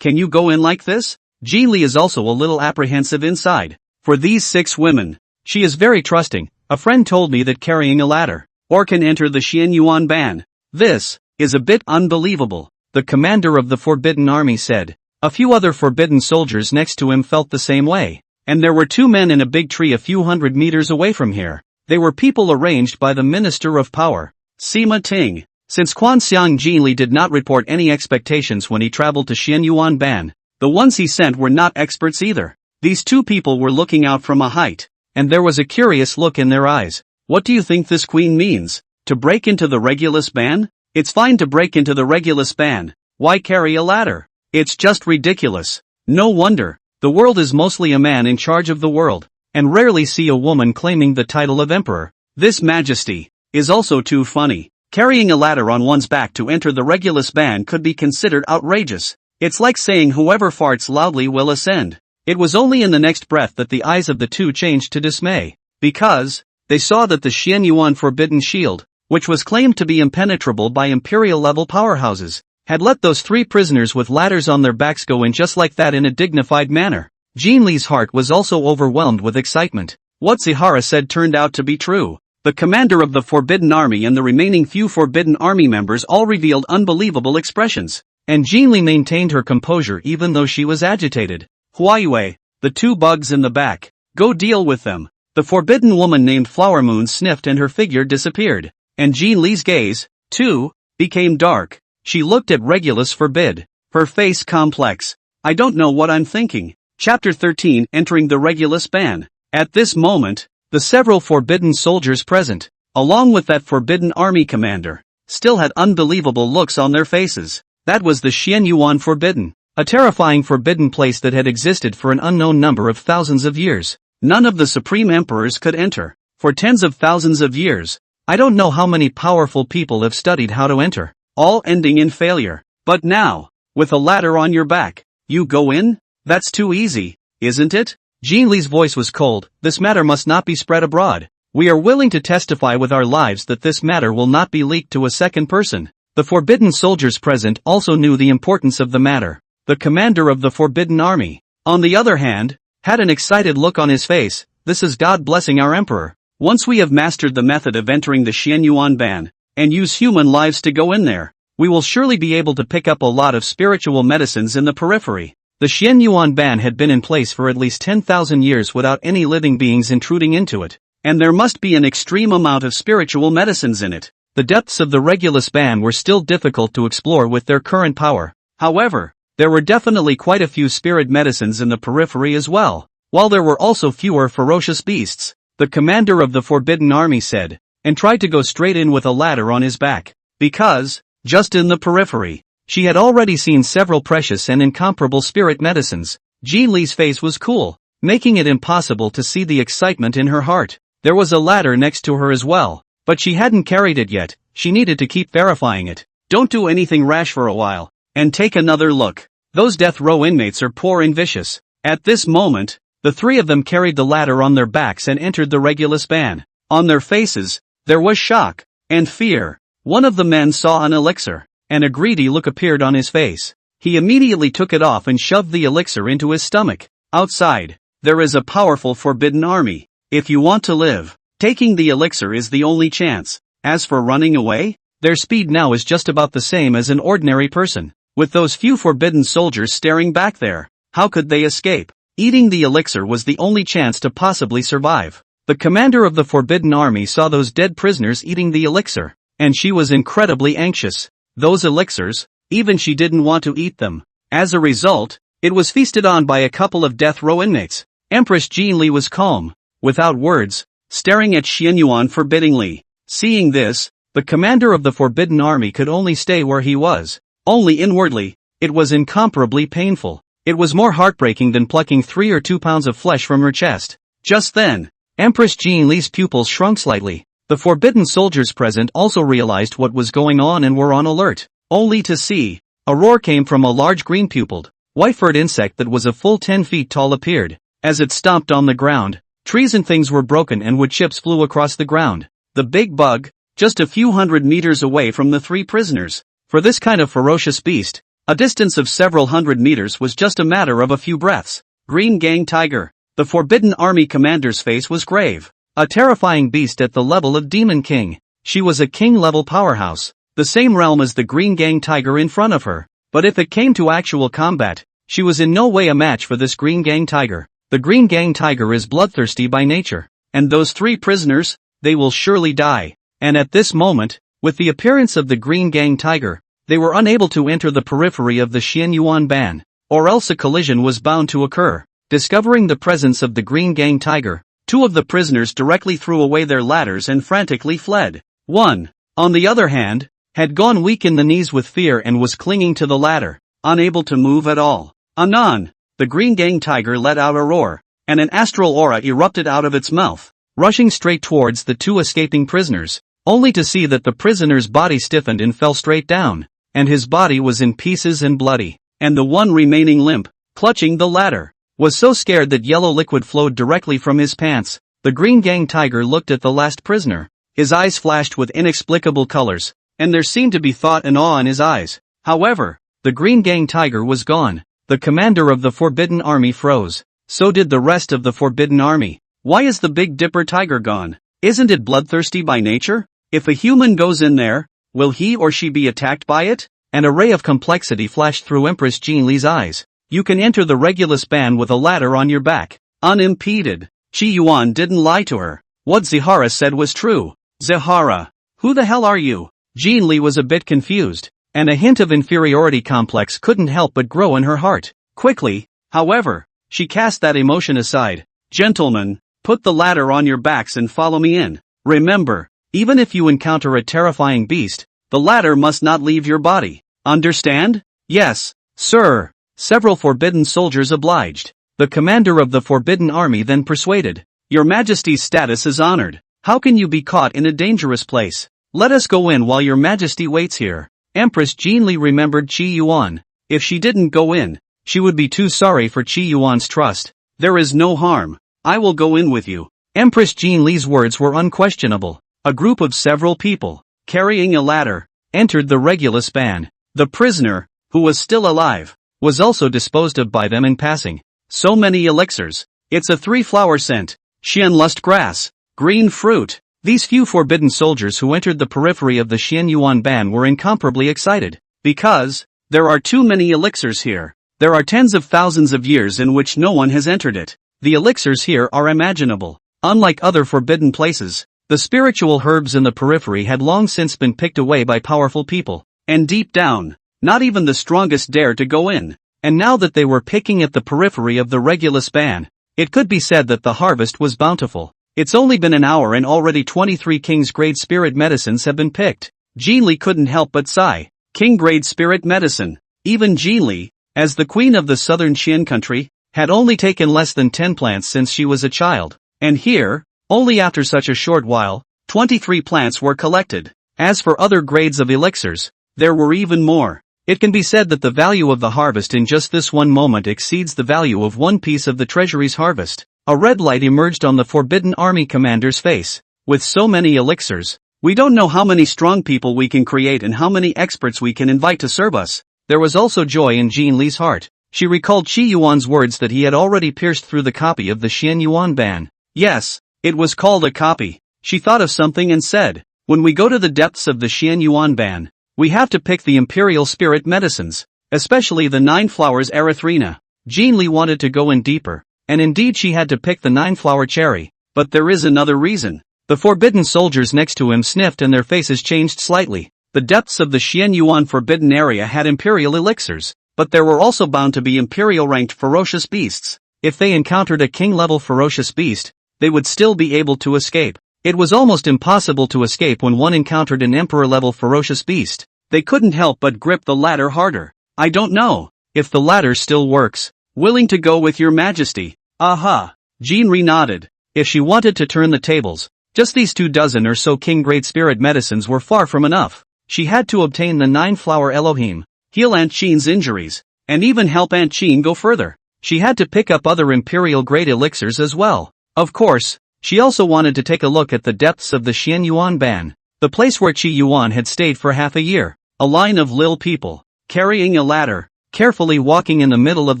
[SPEAKER 1] Can you go in like this?" Jin Li is also a little apprehensive inside. For these 6 women, she is very trusting. "A friend told me that carrying a ladder, or can enter the Xian Yuan Ban. This is a bit unbelievable," the commander of the Forbidden Army said. A few other forbidden soldiers next to him felt the same way. And there were 2 men in a big tree a few hundred meters away from here. They were people arranged by the Minister of Power, Sima Ting. Since Quan Xiang Jin Li did not report any expectations when he traveled to Xian Yuan Ban, the ones he sent were not experts either. These 2 people were looking out from a height, and there was a curious look in their eyes. "What do you think this queen means? To break into the Regulus Ban? It's fine to break into the Regulus Ban. Why carry a ladder? It's just ridiculous. No wonder. The world is mostly a man in charge of the world, and rarely see a woman claiming the title of emperor. This Majesty is also too funny. Carrying a ladder on one's back to enter the Regulus Ban could be considered outrageous. It's like saying whoever farts loudly will ascend." It was only in the next breath that the eyes of the 2 changed to dismay, because they saw that the Xian Yuan Forbidden Shield, which was claimed to be impenetrable by imperial-level powerhouses, had let those 3 prisoners with ladders on their backs go in just like that in a dignified manner. Jin Li's heart was also overwhelmed with excitement. What Zihara said turned out to be true. The commander of the Forbidden Army and the remaining few Forbidden Army members all revealed unbelievable expressions, and Jin Li maintained her composure even though she was agitated. "Huaiyue, the 2 bugs in the back, go deal with them." The forbidden woman named Flower Moon sniffed and her figure disappeared, and Jin Li's gaze, too, became dark. She looked at Regulus Forbid, her face complex. "I don't know what I'm thinking." Chapter 13, Entering the Regulus Ban. At this moment, the several forbidden soldiers present, along with that Forbidden Army commander, still had unbelievable looks on their faces. That was the Xian Yuan Forbidden, a terrifying forbidden place that had existed for an unknown number of thousands of years. None of the supreme emperors could enter. For tens of thousands of years, I don't know how many powerful people have studied how to enter, all ending in failure. But now, with a ladder on your back, you go in? That's too easy, isn't it? Jin Li's voice was cold. "This matter must not be spread abroad. We are willing to testify with our lives that this matter will not be leaked to a second person." The forbidden soldiers present also knew the importance of the matter. The commander of the Forbidden Army, on the other hand, had an excited look on his face. "This is God blessing our emperor. Once we have mastered the method of entering the Xian Yuan Ban, and use human lives to go in there, we will surely be able to pick up a lot of spiritual medicines in the periphery." The Xian Yuan Ban had been in place for at least 10,000 years without any living beings intruding into it, and there must be an extreme amount of spiritual medicines in it. the depths of the Regulus Ban were still difficult to explore with their current power. However, there were definitely quite a few spirit medicines in the periphery as well, while there were also fewer ferocious beasts, the commander of the Forbidden Army said, and tried to go straight in with a ladder on his back, because, just in the periphery, she had already seen several precious and incomparable spirit medicines. Jean Li's face was cool, making it impossible to see the excitement in her heart. There was a ladder next to her as well, but she hadn't carried it yet. She needed to keep verifying it. Don't do anything rash for a while, and take another look. Those death row inmates are poor and vicious. At this moment, the three of them carried the ladder on their backs and entered the Regulus Ban. On their faces, there was shock and fear. One of the men saw an elixir, and a greedy look appeared on his face. He immediately took it off and shoved the elixir into his stomach. Outside, there is a powerful Forbidden Army. If you want to live, taking the elixir is the only chance. As for running away, their speed now is just about the same as an ordinary person. With those few forbidden soldiers staring back there, how could they escape? Eating the elixir was the only chance to possibly survive. The commander of the Forbidden Army saw those dead prisoners eating the elixir, and she was incredibly anxious. Those elixirs, even she didn't want to eat them. As a result, it was feasted on by a couple of death row inmates. Empress Jean Li was calm, without words, staring at Xianyuan forbiddingly. Seeing this, the commander of the Forbidden Army could only stay where he was. Only inwardly, it was incomparably painful. It was more heartbreaking than plucking 3 or 2 pounds of flesh from her chest. Just then, Empress Jean Li's pupils shrunk slightly. The forbidden soldiers present also realized what was going on and were on alert, only to see a roar came from a large green-pupiled, white-furred insect that was a full 10 feet tall appeared. As it stomped on the ground, trees and things were broken and wood chips flew across the ground. The big bug, just a few hundred meters away from the 3 prisoners. For this kind of ferocious beast, a distance of several hundred meters was just a matter of a few breaths. Green Gang Tiger. The Forbidden Army commander's face was grave. A terrifying beast at the level of Demon King. She was a king-level powerhouse, the same realm as the Green Gang Tiger in front of her. But if it came to actual combat, she was in no way a match for this Green Gang Tiger. The Green Gang Tiger is bloodthirsty by nature. And those 3 prisoners, they will surely die. And at this moment, with the appearance of the Green Gang Tiger, they were unable to enter the periphery of the Xianyuan Ban, or else a collision was bound to occur. Discovering the presence of the Green Gang Tiger, 2 of the prisoners directly threw away their ladders and frantically fled. One, on the other hand, had gone weak in the knees with fear and was clinging to the ladder, unable to move at all. Anon, the Green Gang Tiger let out a roar, and an astral aura erupted out of its mouth, rushing straight towards the 2 escaping prisoners, only to see that the prisoner's body stiffened and fell straight down, and his body was in pieces and bloody, and the one remaining limp, clutching the ladder, was so scared that yellow liquid flowed directly from his pants. The Green Gang Tiger looked at the last prisoner. His eyes flashed with inexplicable colors, and there seemed to be thought and awe in his eyes. However, the Green Gang Tiger was gone. The commander of the Forbidden Army froze. So did the rest of the Forbidden Army. Why is the Big Dipper Tiger gone? Isn't it bloodthirsty by nature? If a human goes in there, will he or she be attacked by it? An array of complexity flashed through Empress Jean Li's eyes. You can enter the Regulus Ban with a ladder on your back, unimpeded. Chi Yuan didn't lie to her. What Zahara said was true. Zahara, who the hell are you? Jean Li was a bit confused, and a hint of inferiority complex couldn't help but grow in her heart. Quickly, however, she cast that emotion aside. Gentlemen, put the ladder on your backs and follow me in. Remember, even if you encounter a terrifying beast, the ladder must not leave your body. Understand? Yes, sir. Several forbidden soldiers obliged. The commander of the Forbidden Army then persuaded. Your Majesty's status is honored. How can you be caught in a dangerous place? Let us go in while your Majesty waits here. Empress Jean Li remembered Chi Yuan. If she didn't go in, she would be too sorry for Chi Yuan's trust. There is no harm. I will go in with you. Empress Jean Li's words were unquestionable. A group of several people, carrying a ladder, entered the Regulus Ban. The prisoner, who was still alive, was also disposed of by them in passing. So many elixirs. It's a 3-flower scent. Xian lust grass. Green fruit. These few forbidden soldiers who entered the periphery of the Xianyuan Ban were incomparably excited. Because, there are too many elixirs here. There are tens of thousands of years in which no one has entered it. The elixirs here are imaginable. Unlike other forbidden places, The spiritual herbs in the periphery had long since been picked away by powerful people, and deep down, not even the strongest dared to go in. And now that they were picking at the periphery of the Regulus ban, it could be said that the harvest was bountiful. It's only been an hour and already 23 King's-grade spirit medicines have been picked. Jean Li couldn't help but sigh. King-grade spirit medicine. Even Jean Li, as the queen of the southern Qian country, had only taken less than 10 plants since she was a child. And here, only after such a short while, 23 plants were collected. As for other grades of elixirs, there were even more. It can be said that the value of the harvest in just this one moment exceeds the value of one piece of the treasury's harvest. A red light emerged on the Forbidden Army commander's face. With so many elixirs, we don't know how many strong people we can create and how many experts we can invite to serve us. There was also joy in Jean Li's heart. She recalled Qi Yuan's words that he had already pierced through the copy of the Xian Yuan ban. Yes, it was called a copy. She thought of something and said, when we go to the depths of the Xian Yuan ban, we have to pick the imperial spirit medicines, especially the 9 flowers erythrina. Jean Li wanted to go in deeper, and indeed she had to pick the 9-flower cherry. But there is another reason. The forbidden soldiers next to him sniffed and their faces changed slightly. The depths of the Xian Yuan forbidden area had imperial elixirs, but there were also bound to be imperial-ranked ferocious beasts. If they encountered a king-level ferocious beast, they would still be able to escape. It was almost impossible to escape when one encountered an emperor-level ferocious beast. They couldn't help but grip the ladder harder. I don't know if the ladder still works. Willing to go with your majesty. Aha. Jean Li nodded. If she wanted to turn the tables, just these 2 dozen or so king-grade spirit medicines were far from enough. She had to obtain the 9-flower Elohim, heal Aunt Qin's injuries, and even help Aunt Qin go further. She had to pick up other imperial-grade elixirs as well. Of course, she also wanted to take a look at the depths of the Xian Yuan ban, the place where Qi Yuan had stayed for half a year. A line of lil people, carrying a ladder, carefully walking in the middle of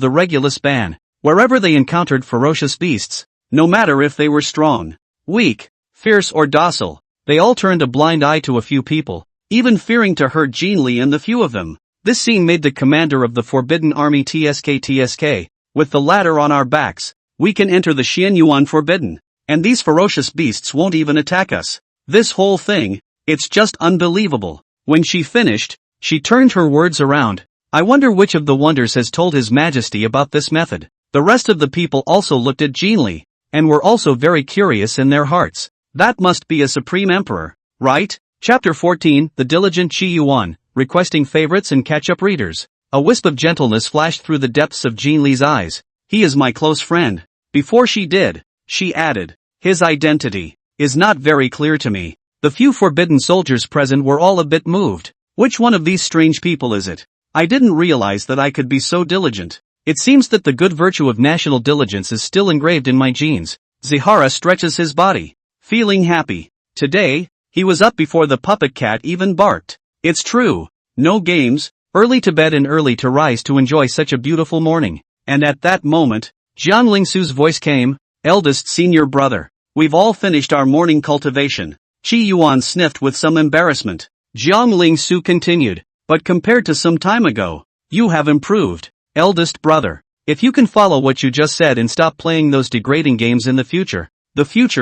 [SPEAKER 1] the Regulus ban, wherever they encountered ferocious beasts, no matter if they were strong, weak, fierce or docile, they all turned a blind eye to a few people, even fearing to hurt Jean Li and the few of them. This scene made the commander of the Forbidden Army TSK. With the ladder on our backs, we can enter the Xian Yuan Forbidden, and these ferocious beasts won't even attack us. This whole thing, it's just unbelievable. When she finished, she turned her words around. I wonder which of the wonders has told His Majesty about this method. The rest of the people also looked at Jean Li, and were also very curious in their hearts. That must be a supreme emperor, right? Chapter 14, The Diligent Qi Yuan, requesting favorites and catch-up readers. A wisp of gentleness flashed through the depths of Jean Li's eyes. He is my close friend. Before she did, she added, his identity is not very clear to me. The few forbidden soldiers present were all a bit moved. Which one of these strange people is it? I didn't realize that I could be so diligent. It seems that the good virtue of national diligence is still engraved in my genes. Zihara stretches his body, feeling happy. Today, he was up before the puppet cat even barked. It's true. No games, early to bed and early to rise to enjoy such a beautiful morning. And at that moment, Jiang Lingsu's voice came, eldest senior brother. We've all finished our morning cultivation. Qi Yuan sniffed with some embarrassment. Jiang Lingsu continued, but compared to some time ago, you have improved, eldest brother. If you can follow what you just said and stop playing those degrading games in the future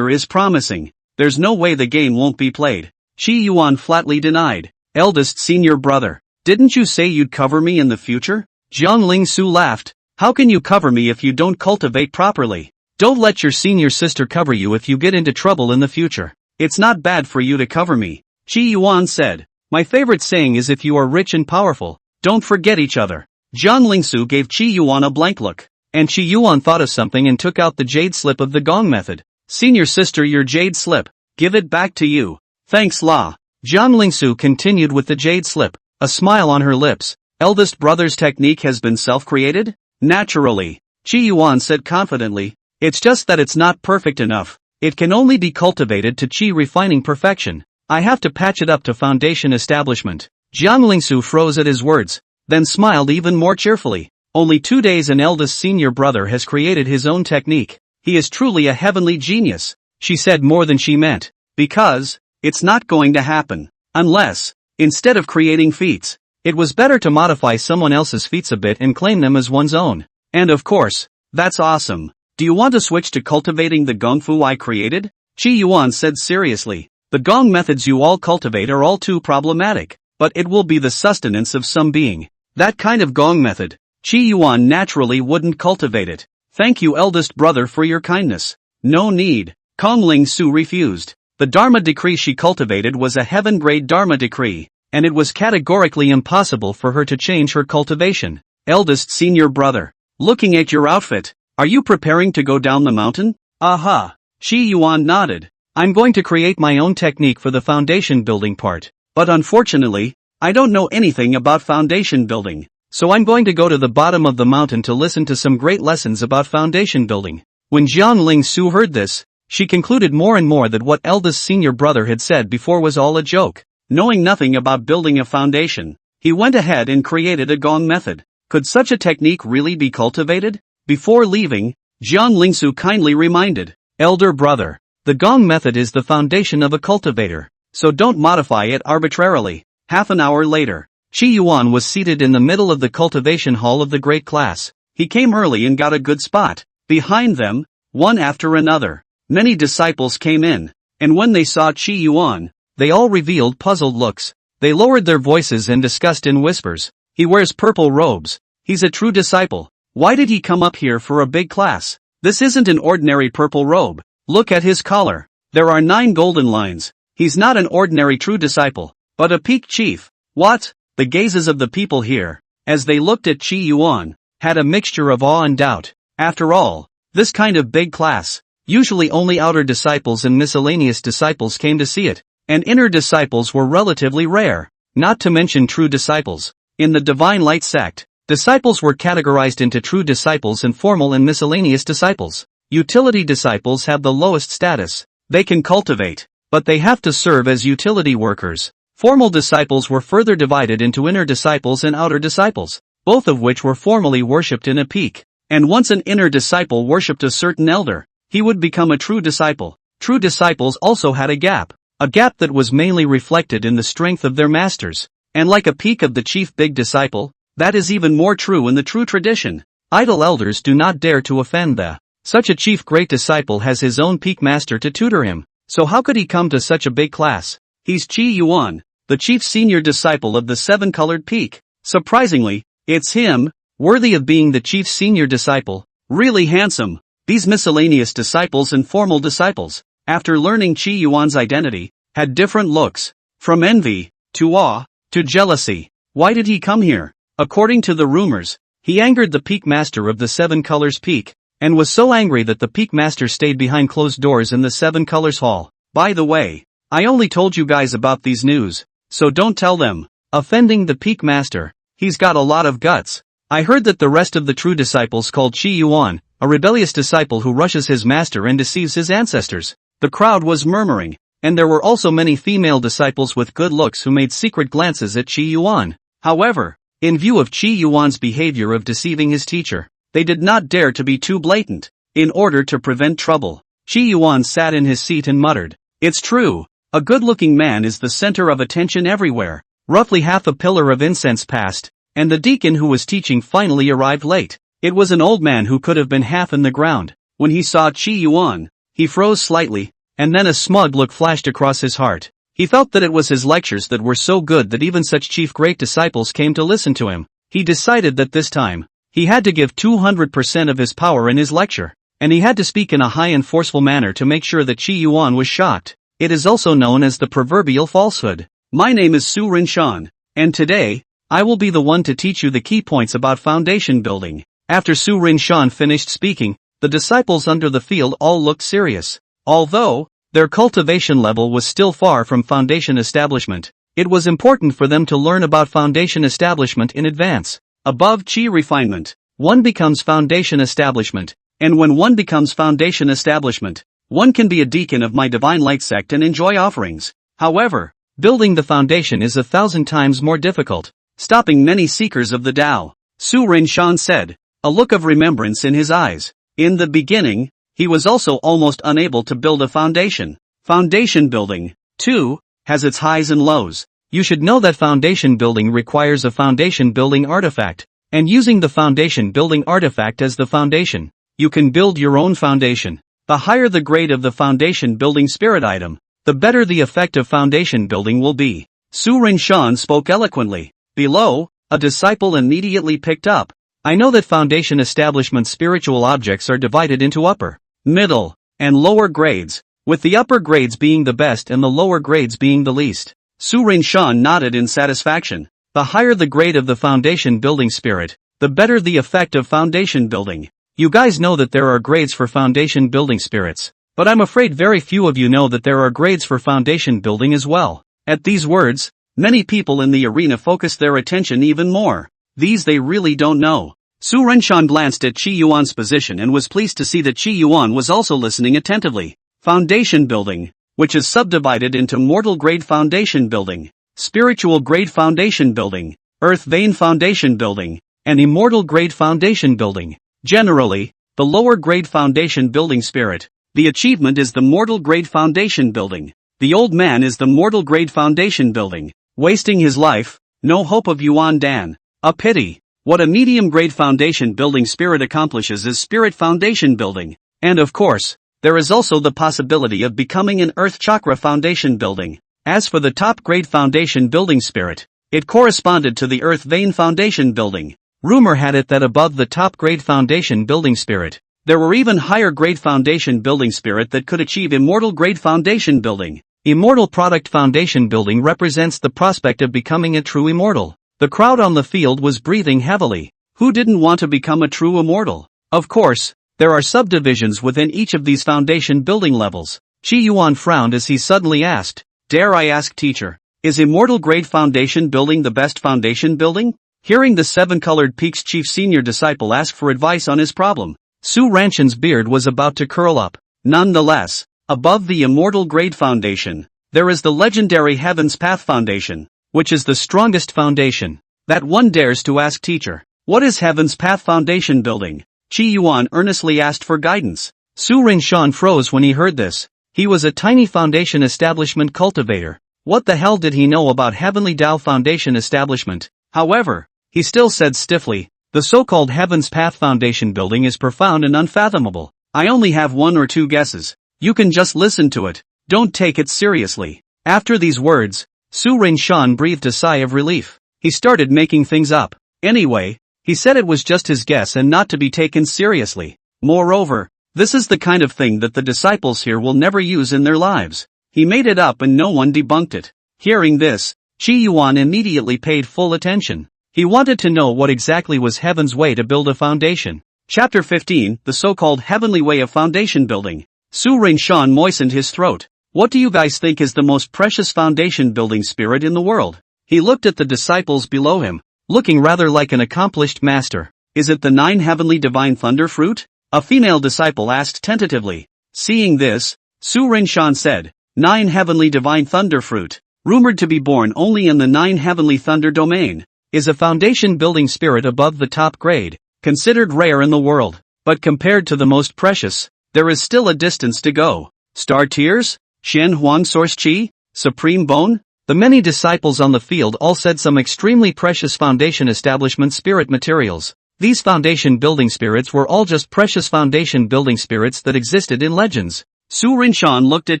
[SPEAKER 1] is promising. There's no way the game won't be played. Qi Yuan flatly denied. Eldest senior brother, didn't you say you'd cover me in the future? Jiang Lingsu laughed. How can you cover me if you don't cultivate properly? Don't let your senior sister cover you if you get into trouble in the future. It's not bad for you to cover me. Qi Yuan said. My favorite saying is if you are rich and powerful, don't forget each other. Jiang Lingsu gave Qi Yuan a blank look, and Qi Yuan thought of something and took out the jade slip of the gong method. Senior sister, your jade slip. Give it back to you. Thanks La. Jiang Lingsu continued with the jade slip, a smile on her lips. Eldest brother's technique has been self-created? Naturally. Qi Yuan said confidently. It's just that it's not perfect enough. It can only be cultivated to Qi refining perfection. I have to patch it up to foundation establishment. Jiang Lingsu froze at his words, then smiled even more cheerfully. Only 2 days an eldest senior brother has created his own technique. He is truly a heavenly genius. She said more than she meant. Because, it's not going to happen. Unless, instead of creating feats, it was better to modify someone else's feats a bit and claim them as one's own. And of course, that's awesome. Do you want to switch to cultivating the gongfu I created? Qi Yuan said seriously. The gong methods you all cultivate are all too problematic, but it will be the sustenance of some being. That kind of gong method, Qi Yuan naturally wouldn't cultivate it. Thank you, eldest brother, for your kindness. No need. Kong Ling Su refused. The Dharma decree she cultivated was a heaven-grade Dharma decree, and it was categorically impossible for her to change her cultivation. Eldest senior brother, looking at your outfit, are you preparing to go down the mountain? Aha. Qi Yuan nodded. I'm going to create my own technique for the foundation building part, but unfortunately, I don't know anything about foundation building, so I'm going to go to the bottom of the mountain to listen to some great lessons about foundation building. When Jiang Ling Su heard this, she concluded more and more that what eldest senior brother had said before was all a joke. Knowing nothing about building a foundation, he went ahead and created a gong method. Could such a technique really be cultivated? Before leaving, Jiang Ling Su kindly reminded, elder brother, the gong method is the foundation of a cultivator, so don't modify it arbitrarily. Half an hour later, Qi Yuan was seated in the middle of the cultivation hall of the great class. He came early and got a good spot. Behind them, one after another, many disciples came in, and when they saw Qi Yuan, they all revealed puzzled looks. They lowered their voices and discussed in whispers. He wears purple robes. He's a true disciple. Why did he come up here for a big class? This isn't an ordinary purple robe. Look at his collar. There are 9 golden lines. He's not an ordinary true disciple, but a peak chief. What? The gazes of the people here, as they looked at Qi Yuan, had a mixture of awe and doubt. After all, this kind of big class, usually only outer disciples and miscellaneous disciples came to see it, and inner disciples were relatively rare, not to mention true disciples. In the Divine Light sect, disciples were categorized into true disciples and formal and miscellaneous disciples. Utility disciples have the lowest status. They can cultivate, but they have to serve as utility workers. Formal disciples were further divided into inner disciples and outer disciples, both of which were formally worshipped in a peak. And once an inner disciple worshipped a certain elder, he would become a true disciple. True disciples also had a gap that was mainly reflected in the strength of their masters. And like a peak of the chief big disciple, that is even more true in the true tradition. Idle elders do not dare to offend the. Such a chief great disciple has his own peak master to tutor him, so how could he come to such a big class? He's Qi Yuan, the chief senior disciple of the 7-colored peak. Surprisingly, it's him, worthy of being the chief senior disciple, really handsome. These miscellaneous disciples and formal disciples, after learning Qi Yuan's identity, had different looks, from envy, to awe, to jealousy. Why did he come here? According to the rumors, he angered the peak master of the 7 colors peak, and was so angry that the peak master stayed behind closed doors in the 7 colors hall. By the way, I only told you guys about these news, so don't tell them. Offending the peak master, he's got a lot of guts. I heard that the rest of the true disciples called Qi Yuan, a rebellious disciple who rushes his master and deceives his ancestors. The crowd was murmuring, and there were also many female disciples with good looks who made secret glances at Qi Yuan. However, in view of Qi Yuan's behavior of deceiving his teacher, they did not dare to be too blatant. In order to prevent trouble, Qi Yuan sat in his seat and muttered, "It's true, a good-looking man is the center of attention everywhere." Roughly half a pillar of incense passed, and the deacon who was teaching finally arrived late. It was an old man who could have been half in the ground. When he saw Qi Yuan, he froze slightly, and then a smug look flashed across his heart. He felt that it was his lectures that were so good that even such chief great disciples came to listen to him. He decided that this time, he had to give 200% of his power in his lecture, and he had to speak in a high and forceful manner to make sure that Qi Yuan was shocked. It is also known as the proverbial falsehood. My name is Su Rinshan, and today, I will be the one to teach you the key points about foundation building. After Su Rinshan finished speaking, the disciples under the field all looked serious. Although their cultivation level was still far from foundation establishment, it was important for them to learn about foundation establishment in advance. Above Qi refinement, one becomes foundation establishment, and when one becomes foundation establishment, one can be a deacon of my Divine Light sect and enjoy offerings. However, building the foundation is 1,000 times more difficult, stopping many seekers of the Tao. Su Rinshan said, a look of remembrance in his eyes. In the beginning, he was also almost unable to build a foundation. Foundation building, too, has its highs and lows. You should know that foundation building requires a foundation building artifact, and using the foundation building artifact as the foundation, you can build your own foundation. The higher the grade of the foundation building spirit item, the better the effect of foundation building will be. Su Rinshan spoke eloquently. Below, a disciple immediately picked up. I know that foundation establishment spiritual objects are divided into upper, middle, and lower grades, with the upper grades being the best and the lower grades being the least. Su Rinshan nodded in satisfaction. The higher the grade of the foundation building spirit, the better the effect of foundation building. You guys know that there are grades for foundation building spirits, but I'm afraid very few of you know that there are grades for foundation building as well. At these words, many people in the arena focused their attention even more. These they really don't know. Su Rinshan glanced at Qi Yuan's position and was pleased to see that Qi Yuan was also listening attentively. Foundation building, which is subdivided into mortal grade foundation building, spiritual grade foundation building, earth vein foundation building, and immortal grade foundation building. Generally, the lower grade foundation building spirit, the achievement is the mortal grade foundation building. The old man is the mortal grade foundation building, wasting his life, no hope of Yuan Dan. A pity. What a medium grade foundation building spirit accomplishes is spirit foundation building. And of course, there is also the possibility of becoming an earth chakra foundation building. As for the top grade foundation building spirit, it corresponded to the earth vein foundation building. Rumor had it that above the top grade foundation building spirit, there were even higher grade foundation building spirit that could achieve immortal grade foundation building. Immortal product foundation building represents the prospect of becoming a true immortal. The crowd on the field was breathing heavily. Who didn't want to become a true immortal? Of course, there are subdivisions within each of these foundation building levels. Qi Yuan frowned as he suddenly asked, "Dare I ask, teacher, is immortal grade foundation building the best foundation building?" Hearing the seven-colored peak's chief senior disciple ask for advice on his problem, Su Ranshan's beard was about to curl up. Nonetheless, above the immortal grade foundation, there is the legendary Heaven's Path Foundation, which is the strongest foundation that one dares to ask, teacher. What is Heaven's Path Foundation building? Qi Yuan earnestly asked for guidance. Su Rinshan froze when he heard this. He was a tiny foundation establishment cultivator. What the hell did he know about Heavenly Tao Foundation establishment? However, he still said stiffly, the so-called Heaven's Path Foundation building is profound and unfathomable. I only have one or two guesses. You can just listen to it. Don't take it seriously. After these words, Su Rinshan breathed a sigh of relief. He started making things up. Anyway, he said it was just his guess and not to be taken seriously. Moreover, this is the kind of thing that the disciples here will never use in their lives. He made it up and no one debunked it. Hearing this, Qi Yuan immediately paid full attention. He wanted to know what exactly was Heaven's way to build a foundation. Chapter 15, the so-called Heavenly Way of Foundation Building. Su Rinshan moistened his throat. What do you guys think is the most precious foundation building spirit in the world? He looked at the disciples below him, looking rather like an accomplished master. Is it the 9 heavenly divine thunder fruit? A female disciple asked tentatively. Seeing this, Su Rinshan said, 9 heavenly divine thunder fruit, rumored to be born only in the 9 heavenly thunder domain, is a foundation building spirit above the top grade, considered rare in the world, but compared to the most precious, there is still a distance to go. Star Tears? Shen Huang Source Qi? Supreme Bone? The many disciples on the field all said some extremely precious foundation establishment spirit materials. These foundation building spirits were all just precious foundation building spirits that existed in legends. Su Rinshan looked at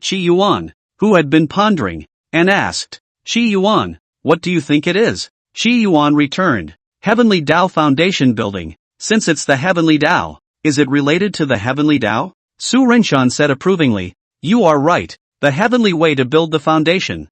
[SPEAKER 1] Qi Yuan, who had been pondering, and asked, Qi Yuan, what do you think it is? Qi Yuan returned, Heavenly Tao Foundation Building. Since it's the Heavenly Tao, is it related to the Heavenly Tao? Su Rinshan said approvingly, you are right, the heavenly way to build the foundation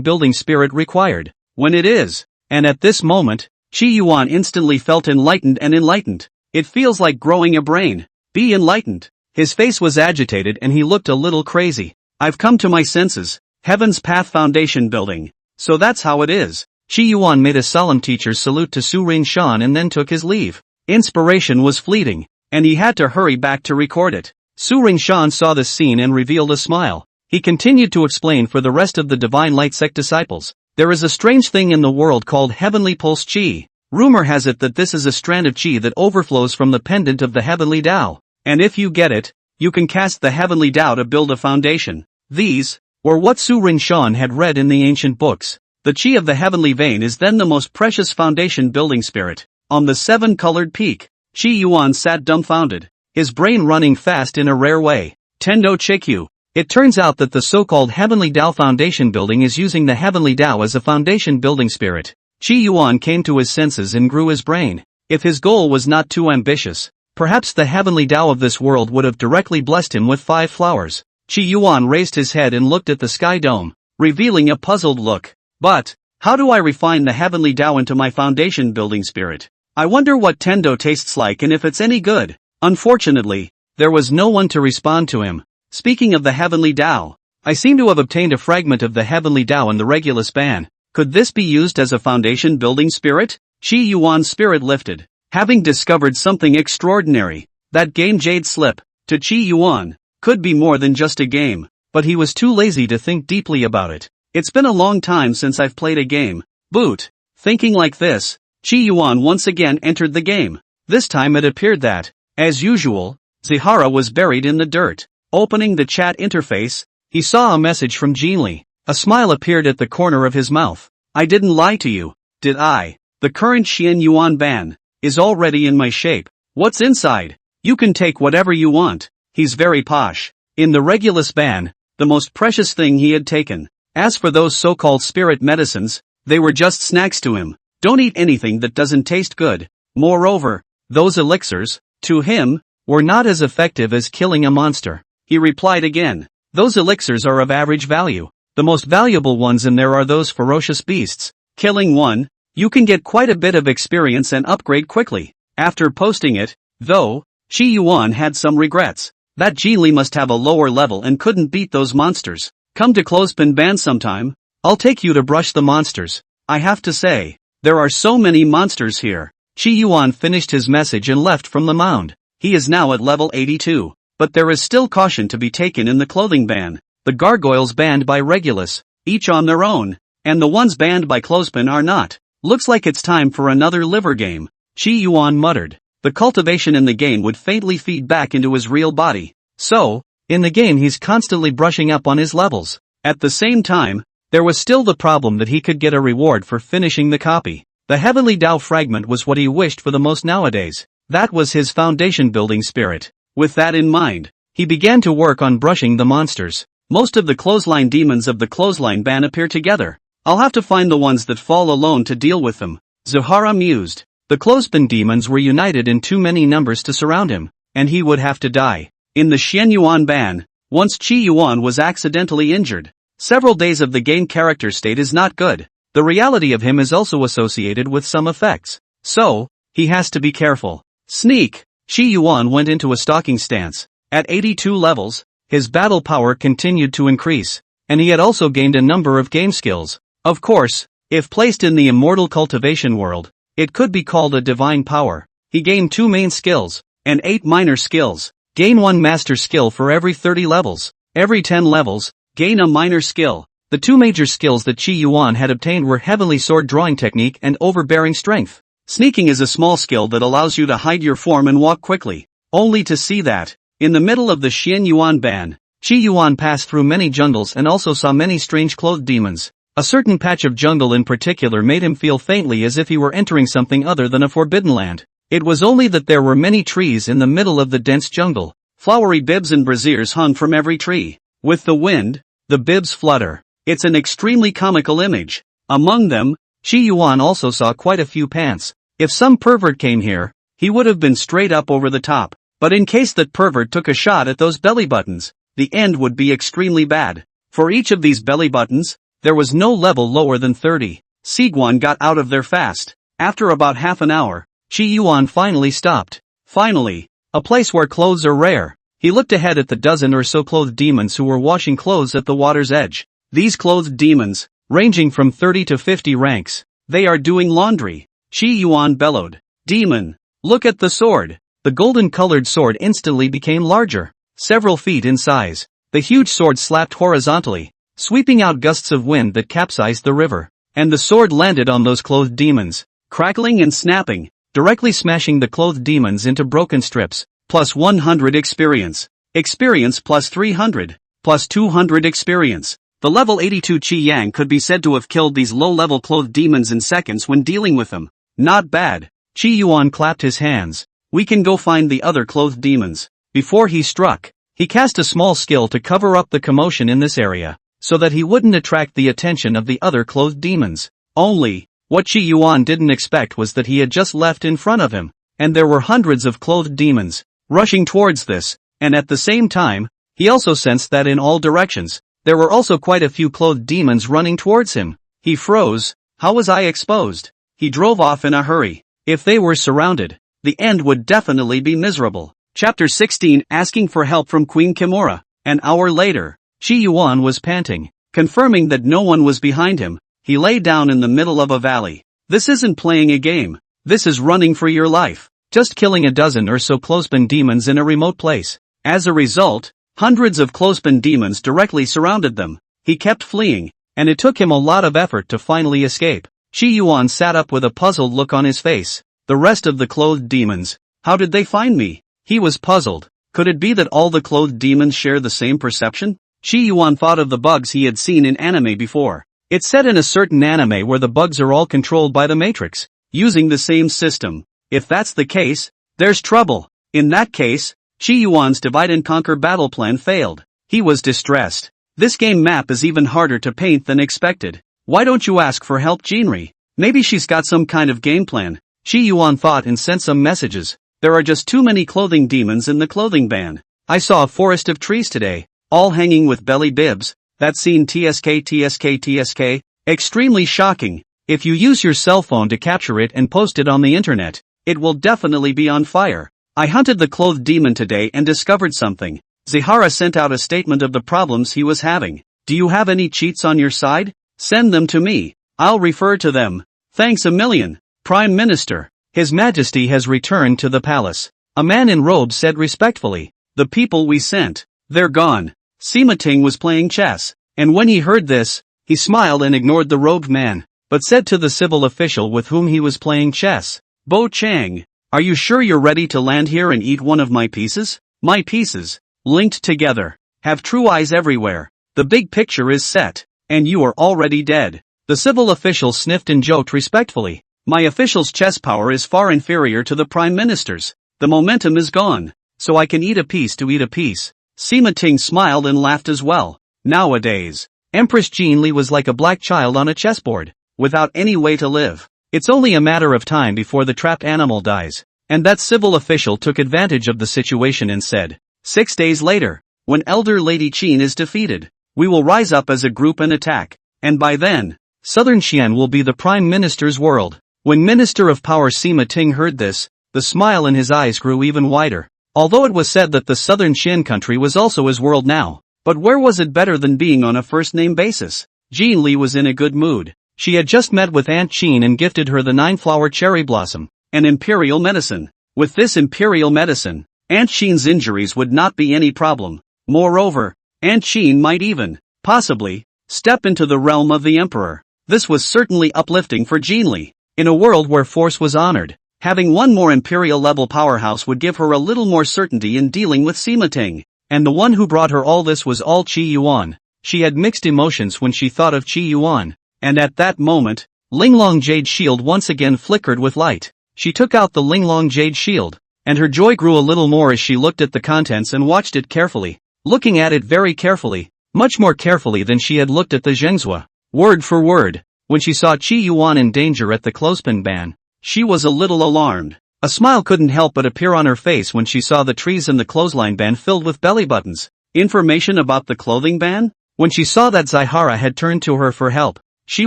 [SPEAKER 1] building spirit required, when it is, and at this moment, Qi Yuan instantly felt enlightened. It feels like growing a brain. Be enlightened. His face was agitated and he looked a little crazy. I've come to my senses. Heaven's Path Foundation Building. So that's how it is. Qi Yuan made a solemn teacher's salute to Su Rinshan and then took his leave. Inspiration was fleeting, and he had to hurry back to record it. Su Rinshan saw this scene and revealed a smile. He continued to explain for the rest of the Divine Light Sect disciples. There is a strange thing in the world called Heavenly Pulse Qi. Rumor has it that this is a strand of Qi that overflows from the pendant of the Heavenly Tao. And if you get it, you can cast the Heavenly Tao to build a foundation. These were what Su Rinshan had read in the ancient books. The Qi of the Heavenly Vein is then the most precious foundation building spirit. On the 7-colored peak, Qi Yuan sat dumbfounded. his brain running fast in a rare way. Tendo Chikyu. It turns out that the so-called Heavenly Tao foundation building is using the Heavenly Tao as a foundation building spirit. Qi Yuan came to his senses and grew his brain. If his goal was not too ambitious, perhaps the Heavenly Tao of this world would have directly blessed him with 5 flowers. Qi Yuan raised his head and looked at the sky dome, revealing a puzzled look. But, how do I refine the Heavenly Tao into my foundation building spirit? I wonder what Tendo tastes like and if it's any good. Unfortunately, there was no one to respond to him. Speaking of the Heavenly Tao, I seem to have obtained a fragment of the Heavenly Tao in the Regulus Ban. Could this be used as a foundation building spirit? Qi Yuan's spirit lifted, having discovered something extraordinary. That game Jade Slip, to Qi Yuan, could be more than just a game, but he was too lazy to think deeply about it. It's been a long time since I've played a game. Boot. Thinking like this, Qi Yuan once again entered the game. This time it appeared that, as usual, Zihara was buried in the dirt. Opening the chat interface, he saw a message from Jinli. A smile appeared at the corner of his mouth. I didn't lie to you, did I? The current Xian Yuan ban is already in my shape. What's inside? You can take whatever you want. He's very posh. In the Regulus ban, the most precious thing he had taken. As for those so-called spirit medicines, they were just snacks to him. Don't eat anything that doesn't taste good. Moreover, those elixirs, to him, were not as effective as killing a monster. He replied again. Those elixirs are of average value. The most valuable ones in there are those ferocious beasts. Killing one, you can get quite a bit of experience and upgrade quickly. After posting it, though, Qi Yuan had some regrets. That Jinli must have a lower level and couldn't beat those monsters. Come to Clothespin Ban sometime. I'll take you to brush the monsters. I have to say, there are so many monsters here. Qi Yuan finished his message and left from the mound. He is now at level 82. But there is still caution to be taken in the clothing ban. The gargoyles banned by Regulus, each on their own, and the ones banned by Clothespin are not. Looks like it's time for another liver game. Qi Yuan muttered. The cultivation in the game would faintly feed back into his real body. So, in the game he's constantly brushing up on his levels. At the same time, there was still the problem that he could get a reward for finishing the copy. The Heavenly Tao fragment was what he wished for the most nowadays. That was his foundation building spirit. With that in mind, he began to work on brushing the monsters. Most of the clothesline demons of the clothesline ban appear together. I'll have to find the ones that fall alone to deal with them. Zuhara mused. The clothespin demons were united in too many numbers to surround him, and he would have to die. In the Xian Yuan ban, once Qi Yuan was accidentally injured. Several days of the game character state is not good. The reality of him is also associated with some effects. So, he has to be careful. Sneak. Qi Yuan went into a stalking stance. At 82 levels, his battle power continued to increase, and he had also gained a number of game skills. Of course, if placed in the immortal cultivation world, it could be called a divine power. He gained 2 main skills, and 8 minor skills. Gain 1 master skill for every 30 levels. Every 10 levels, gain a minor skill. The 2 major skills that Qi Yuan had obtained were Heavenly Sword Drawing Technique and Overbearing Strength. Sneaking is a small skill that allows you to hide your form and walk quickly. Only to see that, in the middle of the Xian Yuan ban, Qi Yuan passed through many jungles and also saw many strange clothed demons. A certain patch of jungle in particular made him feel faintly as if he were entering something other than a forbidden land. It was only that there were many trees in the middle of the dense jungle. Flowery bibs and braziers hung from every tree. With the wind, the bibs flutter. It's an extremely comical image. Among them, Qi Yuan also saw quite a few pants. If some pervert came here, he would have been straight up over the top. But in case that pervert took a shot at those belly buttons, the end would be extremely bad. For each of these belly buttons, there was no level lower than 30. Siguan got out of there fast. After about half an hour, Qi Yuan finally stopped. Finally, a place where clothes are rare. He looked ahead at the dozen or so clothed demons who were washing clothes at the water's edge. These clothed demons, ranging from 30 to 50 ranks, they are doing laundry. Qi Yuan bellowed. Demon, look at the sword. The golden-colored sword instantly became larger, several feet in size. The huge sword slapped horizontally, sweeping out gusts of wind that capsized the river. And the sword landed on those clothed demons, crackling and snapping, directly smashing the clothed demons into broken strips. Plus 100 experience. Experience plus 300. Plus 200 experience. The level 82 Qi Yang could be said to have killed these low-level clothed demons in seconds when dealing with them. Not bad. Qi Yuan clapped his hands. We can go find the other clothed demons. Before he struck, he cast a small skill to cover up the commotion in this area, so that he wouldn't attract the attention of the other clothed demons. Only, what Qi Yuan didn't expect was that he had just left in front of him, and there were hundreds of clothed demons, rushing towards this, and at the same time, he also sensed that in all directions, there were also quite a few clothed demons running towards him. He froze. How was I exposed? He drove off in a hurry. If they were surrounded, the end would definitely be miserable. Chapter 16 Asking for help from Queen Kimura. An hour later, Qi Yuan was panting. Confirming that no one was behind him, he lay down in the middle of a valley. This isn't playing a game. This is running for your life. Just killing a dozen or so clothespin demons in a remote place. As a result, hundreds of clothespin demons directly surrounded them. He kept fleeing, and it took him a lot of effort to finally escape. Qi Yuan sat up with a puzzled look on his face. The rest of the clothed demons, how did they find me? He was puzzled. Could it be that all the clothed demons share the same perception? Qi Yuan thought of the bugs he had seen in anime before. It's set in a certain anime where the bugs are all controlled by the Matrix, using the same system. If that's the case, there's trouble. In that case, Qi Yuan's divide and conquer battle plan failed. He was distressed. This game map is even harder to paint than expected. Why don't you ask for help, Jinri? Maybe she's got some kind of game plan. Qi Yuan thought and sent some messages. There are just too many clothing demons in the clothing ban. I saw a forest of trees today, all hanging with belly bibs. That scene TSK. Extremely shocking. If you use your cell phone to capture it and post it on the internet, it will definitely be on fire. I hunted the clothed demon today and discovered something. Zihara sent out a statement of the problems he was having. Do you have any cheats on your side? Send them to me. I'll refer to them. Thanks a million. Prime Minister. His Majesty has returned to the palace. A man in robes said respectfully. The people we sent, they're gone. Sima Ting was playing chess, and when he heard this, he smiled and ignored the robed man, but said to the civil official with whom he was playing chess, Bo Chang, are you sure you're ready to land here and eat one of my pieces? My pieces, linked together, have true eyes everywhere. The big picture is set, and you are already dead. The civil official sniffed and joked respectfully. My official's chess power is far inferior to the Prime Minister's. The momentum is gone, so I can eat a piece to eat a piece. Sima Ting smiled and laughed as well. Nowadays, Empress Jinli was like a black child on a chessboard, without any way to live. It's only a matter of time before the trapped animal dies. And that civil official took advantage of the situation and said, 6 days later, when Elder Lady Qin is defeated, we will rise up as a group and attack. And by then, Southern Xian will be the Prime Minister's world. When Minister of Power Sima Ting heard this, the smile in his eyes grew even wider. Although it was said that the Southern Xian country was also his world now, but where was it better than being on a first-name basis? Jean Li was in a good mood. She had just met with Aunt Qin and gifted her the 9-flower cherry blossom, an imperial medicine. With this imperial medicine, Aunt Qin's injuries would not be any problem. Moreover, Aunt Qin might even, possibly, step into the realm of the emperor. This was certainly uplifting for Jean Li. In a world where force was honored, having one more imperial-level powerhouse would give her a little more certainty in dealing with Sima Ting. And the one who brought her all this was all Qi Yuan. She had mixed emotions when she thought of Qi Yuan. And at that moment, Linglong Jade Shield once again flickered with light. She took out the Linglong Jade Shield, and her joy grew a little more as she looked at the contents and watched it carefully. Looking at it very carefully, much more carefully than she had looked at the Zhengzhua. Word for word, when she saw Qi Yuan in danger at the clothespin ban, she was a little alarmed. A smile couldn't help but appear on her face when she saw the trees in the clothesline ban filled with belly buttons. Information about the clothing ban? When she saw that Zihara had turned to her for help, she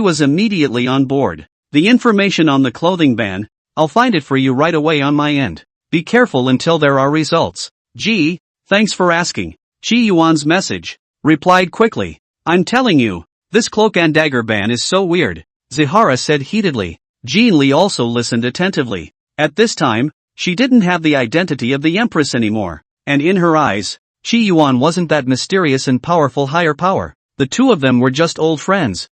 [SPEAKER 1] was immediately on board. The information on the clothing ban, I'll find it for you right away on my end. Be careful until there are results. Gee, thanks for asking. Qi Yuan's message replied quickly. I'm telling you, this cloak and dagger ban is so weird, Zihara said heatedly. Jean Li also listened attentively. At this time, she didn't have the identity of the Empress anymore, and in her eyes, Qi Yuan wasn't that mysterious and powerful higher power. The two of them were just old friends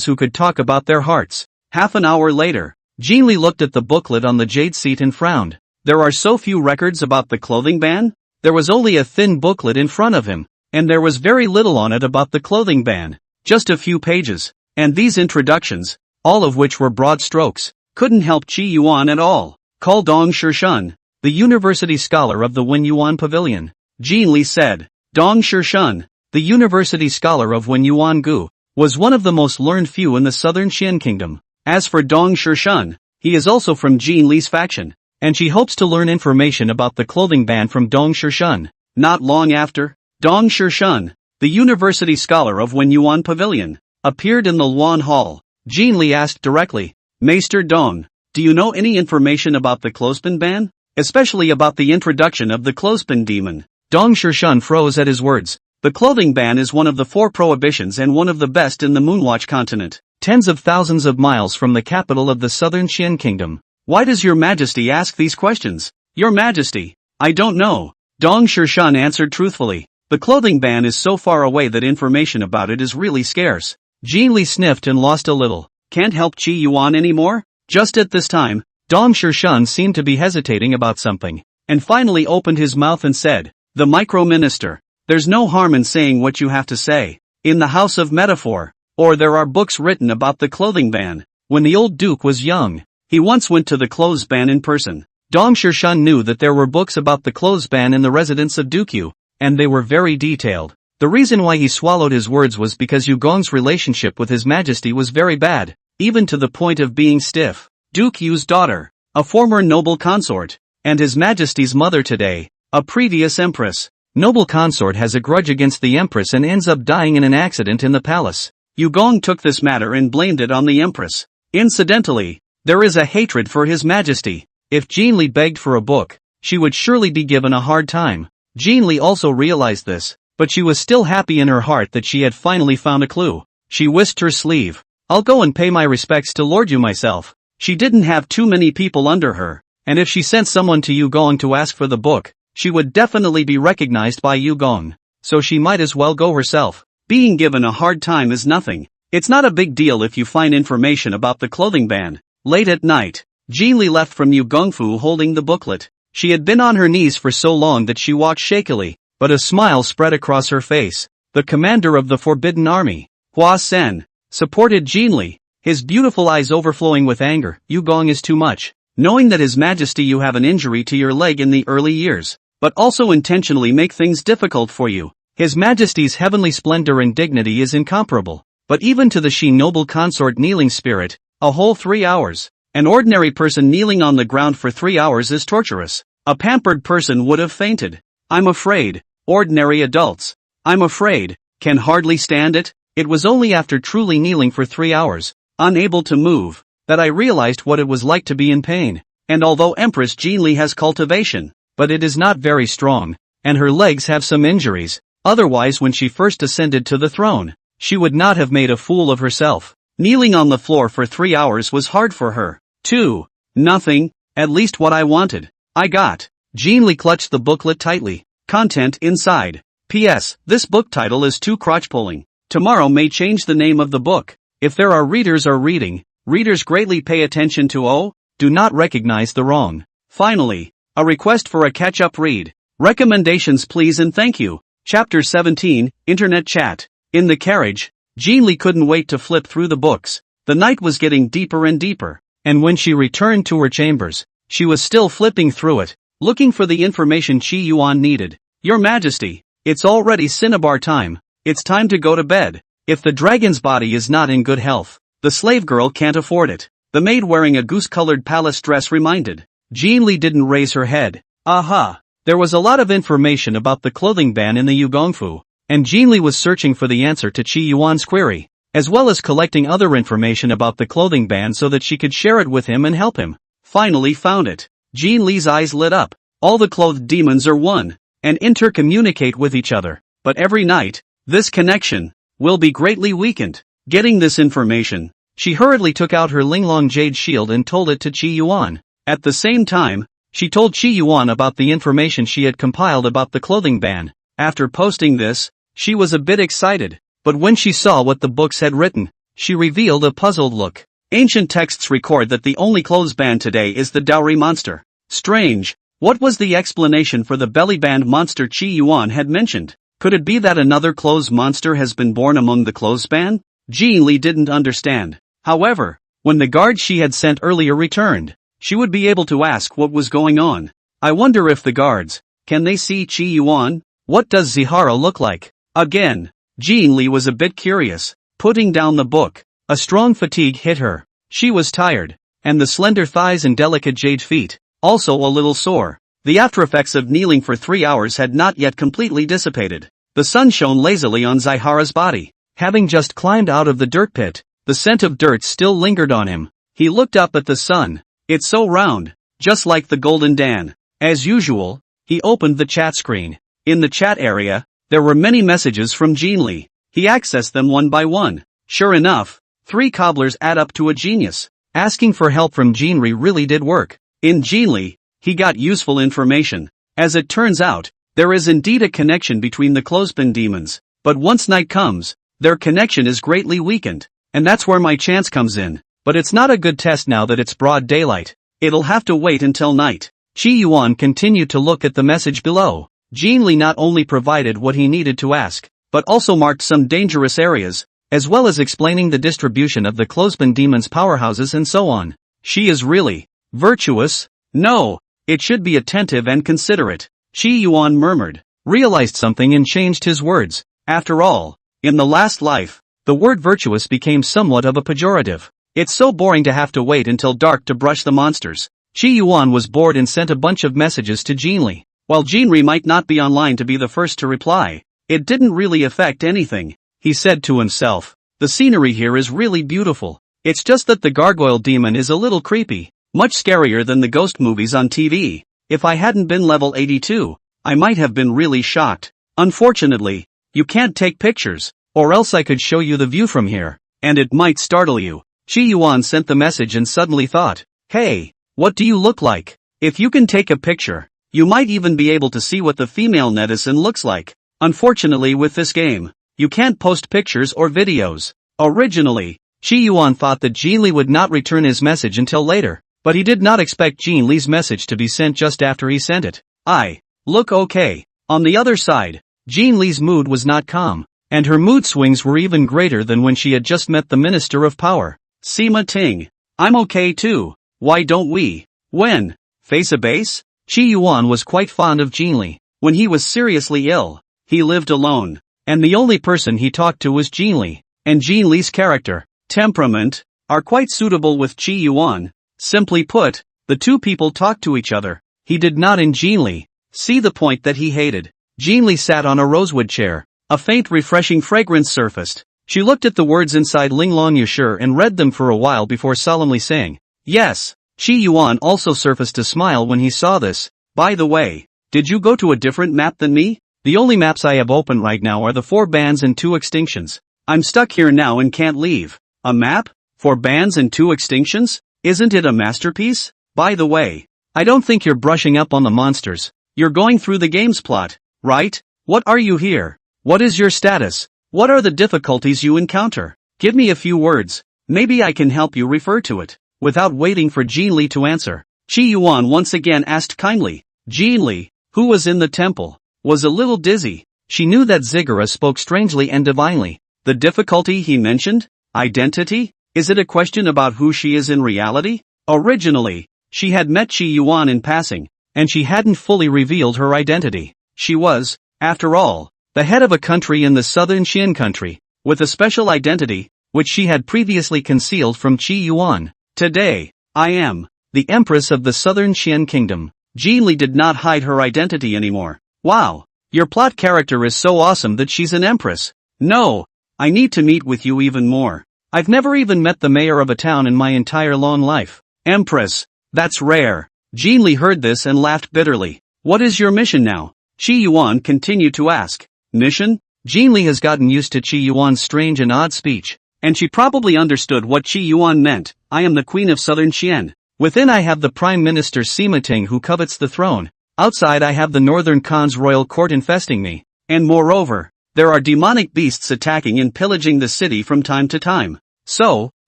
[SPEAKER 1] who could talk about their hearts. Half an hour later, Jean Li looked at the booklet on the jade seat and frowned. There are so few records about the clothing ban? There was only a thin booklet in front of him, and there was very little on it about the clothing ban. Just a few pages, and these introductions, all of which were broad strokes, couldn't help Qi Yuan at all. Call Dong Shishun. the university scholar of the Wenyuan Pavilion. Jin Li said. Dong Shishun, the university scholar of Wenyuan Gu, was one of the most learned few in the southern Qian kingdom. As for Dong Shishun, he is also from Jin Li's faction, and she hopes to learn information about the clothing ban from Dong Shishun. Not long after, Dong Shishun, the university scholar of Wenyuan Pavilion, appeared in the Luan Hall. Jin Li asked directly, Maester Dong, do you know any information about the clothespin ban? Especially about the introduction of the clothespin demon. Dong Shishun froze at his words. The clothing ban is one of the 4 prohibitions and one of the best in the Moonwatch continent, tens of thousands of miles from the capital of the southern Qian kingdom. Why does your majesty ask these questions? Your majesty, I don't know. Dong Shishun answered truthfully. The clothing ban is so far away that information about it is really scarce. Jin Li sniffed and lost a little. Can't help Qi Yuan anymore? Just at this time, Dong Shishun seemed to be hesitating about something, and finally opened his mouth and said, the micro-minister. There's no harm in saying what you have to say. In the House of Metaphor, or there are books written about the clothing ban. When the old duke was young, he once went to the clothes ban in person. Dong Shishun knew that there were books about the clothes ban in the residence of Duke Yu, and they were very detailed. The reason why he swallowed his words was because Yu Gong's relationship with his majesty was very bad, even to the point of being stiff. Duke Yu's daughter, a former noble consort, and his majesty's mother today, a previous empress. Noble consort has a grudge against the empress and ends up dying in an accident in the palace. Yu Gong took this matter and blamed it on the empress. Incidentally, there is a hatred for his majesty. If Jin Li begged for a book, she would surely be given a hard time. Jin Li also realized this, but she was still happy in her heart that she had finally found a clue. She whisked her sleeve. I'll go and pay my respects to Lord Yu myself. She didn't have too many people under her, and if she sent someone to Yu Gong to ask for the book, she would definitely be recognized by Yu Gong, so she might as well go herself. Being given a hard time is nothing. It's not a big deal if you find information about the clothing ban. Late at night, Jin Li left from Yu Gongfu holding the booklet. She had been on her knees for so long that she walked shakily, but a smile spread across her face. The commander of the Forbidden Army, Hua Sen, supported Jin Li, his beautiful eyes overflowing with anger. Yu Gong is too much. Knowing that His Majesty you have an injury to your leg in the early years, but also intentionally make things difficult for you. His Majesty's heavenly splendor and dignity is incomparable, but even to the she noble consort kneeling spirit, a whole 3 hours. An ordinary person kneeling on the ground for 3 hours is torturous. A pampered person would have fainted. I'm afraid, ordinary adults, I'm afraid, can hardly stand it. It was only after truly kneeling for 3 hours, unable to move, that I realized what it was like to be in pain. And although Empress Jin Li has cultivation, but it is not very strong, and her legs have some injuries, otherwise when she first ascended to the throne, she would not have made a fool of herself. Kneeling on the floor for 3 hours was hard for her. 2. Nothing, at least what I wanted, I got. Jin Li clutched the booklet tightly. Content inside. P.S. This book title is too crotch-pulling. Tomorrow may change the name of the book. If there are readers or reading, readers greatly pay attention to do not recognize the wrong. Finally, a request for a catch-up read. Recommendations please and thank you. Chapter 17, Internet Chat. In the carriage, Jin Li couldn't wait to flip through the books. The night was getting deeper and deeper, and when she returned to her chambers, she was still flipping through it, looking for the information Qi Yuan needed. Your Majesty, it's already cinnabar time. It's time to go to bed. If the dragon's body is not in good health, the slave girl can't afford it. The maid wearing a goose-colored palace dress reminded. Jin Li didn't raise her head. Aha! There was a lot of information about the clothing ban in the Yugongfu, and Jin Li was searching for the answer to Qi Yuan's query, as well as collecting other information about the clothing ban so that she could share it with him and help him. Finally found it. Jin Li's eyes lit up. All the clothed demons are one, and intercommunicate with each other, but every night, this connection will be greatly weakened. Getting this information, she hurriedly took out her Linglong jade shield and told it to Qi Yuan. At the same time, she told Qi Yuan about the information she had compiled about the clothing ban. After posting this, she was a bit excited, but when she saw what the books had written, she revealed a puzzled look. Ancient texts record that the only clothes ban today is the dowry monster. Strange. What was the explanation for the belly-band monster Qi Yuan had mentioned? Could it be that another clothes monster has been born among the clothes ban? Jin Li didn't understand. However, when the guard she had sent earlier returned, she would be able to ask what was going on. I wonder if the guards, can they see Qi Yuan? What does Zihara look like? Again, Jean Li was a bit curious. Putting down the book, a strong fatigue hit her. She was tired, and the slender thighs and delicate jade feet, also a little sore. The aftereffects of kneeling for 3 hours had not yet completely dissipated. The sun shone lazily on Zihara's body. Having just climbed out of the dirt pit, the scent of dirt still lingered on him. He looked up at the sun. It's so round, just like the golden Dan. As usual, he opened the chat screen. In the chat area, there were many messages from Jean Li. He accessed them one by one. Sure enough, 3 cobblers add up to a genius. Asking for help from Jean Li really did work. In Jean Li, he got useful information. As it turns out, there is indeed a connection between the clothespin demons. But once night comes, their connection is greatly weakened. And that's where my chance comes in. But it's not a good test now that it's broad daylight. It'll have to wait until night. Qi Yuan continued to look at the message below. Jean Li not only provided what he needed to ask, but also marked some dangerous areas, as well as explaining the distribution of the clothespin demon's powerhouses and so on. She is really virtuous? No, it should be attentive and considerate. Qi Yuan murmured, realized something and changed his words. After all, in the last life, the word virtuous became somewhat of a pejorative. It's so boring to have to wait until dark to brush the monsters. Qi Yuan was bored and sent a bunch of messages to Jean Li. While Jean Li might not be online to be the first to reply, it didn't really affect anything. He said to himself, the scenery here is really beautiful. It's just that the gargoyle demon is a little creepy, much scarier than the ghost movies on TV. If I hadn't been level 82, I might have been really shocked. Unfortunately, you can't take pictures, or else I could show you the view from here, and it might startle you. Qi Yuan sent the message and suddenly thought, hey, what do you look like? If you can take a picture, you might even be able to see what the female netizen looks like. Unfortunately with this game, you can't post pictures or videos. Originally, Qi Yuan thought that Jean Li would not return his message until later, but he did not expect Jean Li's message to be sent just after he sent it. I look okay. On the other side, Jean Li's mood was not calm, and her mood swings were even greater than when she had just met the Minister of Power. Sima Ting. I'm okay too. Why don't we, when, face a base? Qi Yuan was quite fond of Jean Li. When he was seriously ill, he lived alone, and the only person he talked to was Jean Li. And Jean Li's character, temperament, are quite suitable with Qi Yuan. Simply put, the two people talked to each other. He did not in Jean Li see the point that he hated. Jean Li sat on a rosewood chair. A faint refreshing fragrance surfaced. She looked at the words inside Ling Long Yushur and read them for a while before solemnly saying, yes. Qi Yuan also surfaced a smile when he saw this. By the way, did you go to a different map than me? The only maps I have open right now are the 4 bans and 2 extinctions. I'm stuck here now and can't leave. A map? 4 bans and 2 extinctions? Isn't it a masterpiece? By the way, I don't think you're brushing up on the monsters. You're going through the game's plot, right? What are you here? What is your status? What are the difficulties you encounter? Give me a few words. Maybe I can help you refer to it. Without waiting for Jean Li to answer, Qi Yuan once again asked kindly. Jean Li, who was in the temple, was a little dizzy. She knew that Ziggurat spoke strangely and divinely. The difficulty he mentioned? Identity? Is it a question about who she is in reality? Originally, she had met Qi Yuan in passing, and she hadn't fully revealed her identity. She was, after all, the head of a country in the southern Qian country, with a special identity, which she had previously concealed from Qi Yuan. Today, I am the Empress of the Southern Qian Kingdom. Jean Li did not hide her identity anymore. Wow, your plot character is so awesome that she's an empress. No, I need to meet with you even more. I've never even met the mayor of a town in my entire long life. Empress, that's rare. Jean Li heard this and laughed bitterly. What is your mission now? Qi Yuan continued to ask. Mission? Jean Li has gotten used to Qi Yuan's strange and odd speech, and she probably understood what Qi Yuan meant. I am the Queen of Southern Qian. Within I have the Prime Minister Sima Ting who covets the throne. Outside I have the Northern Khan's royal court infesting me. And moreover, there are demonic beasts attacking and pillaging the city from time to time. So,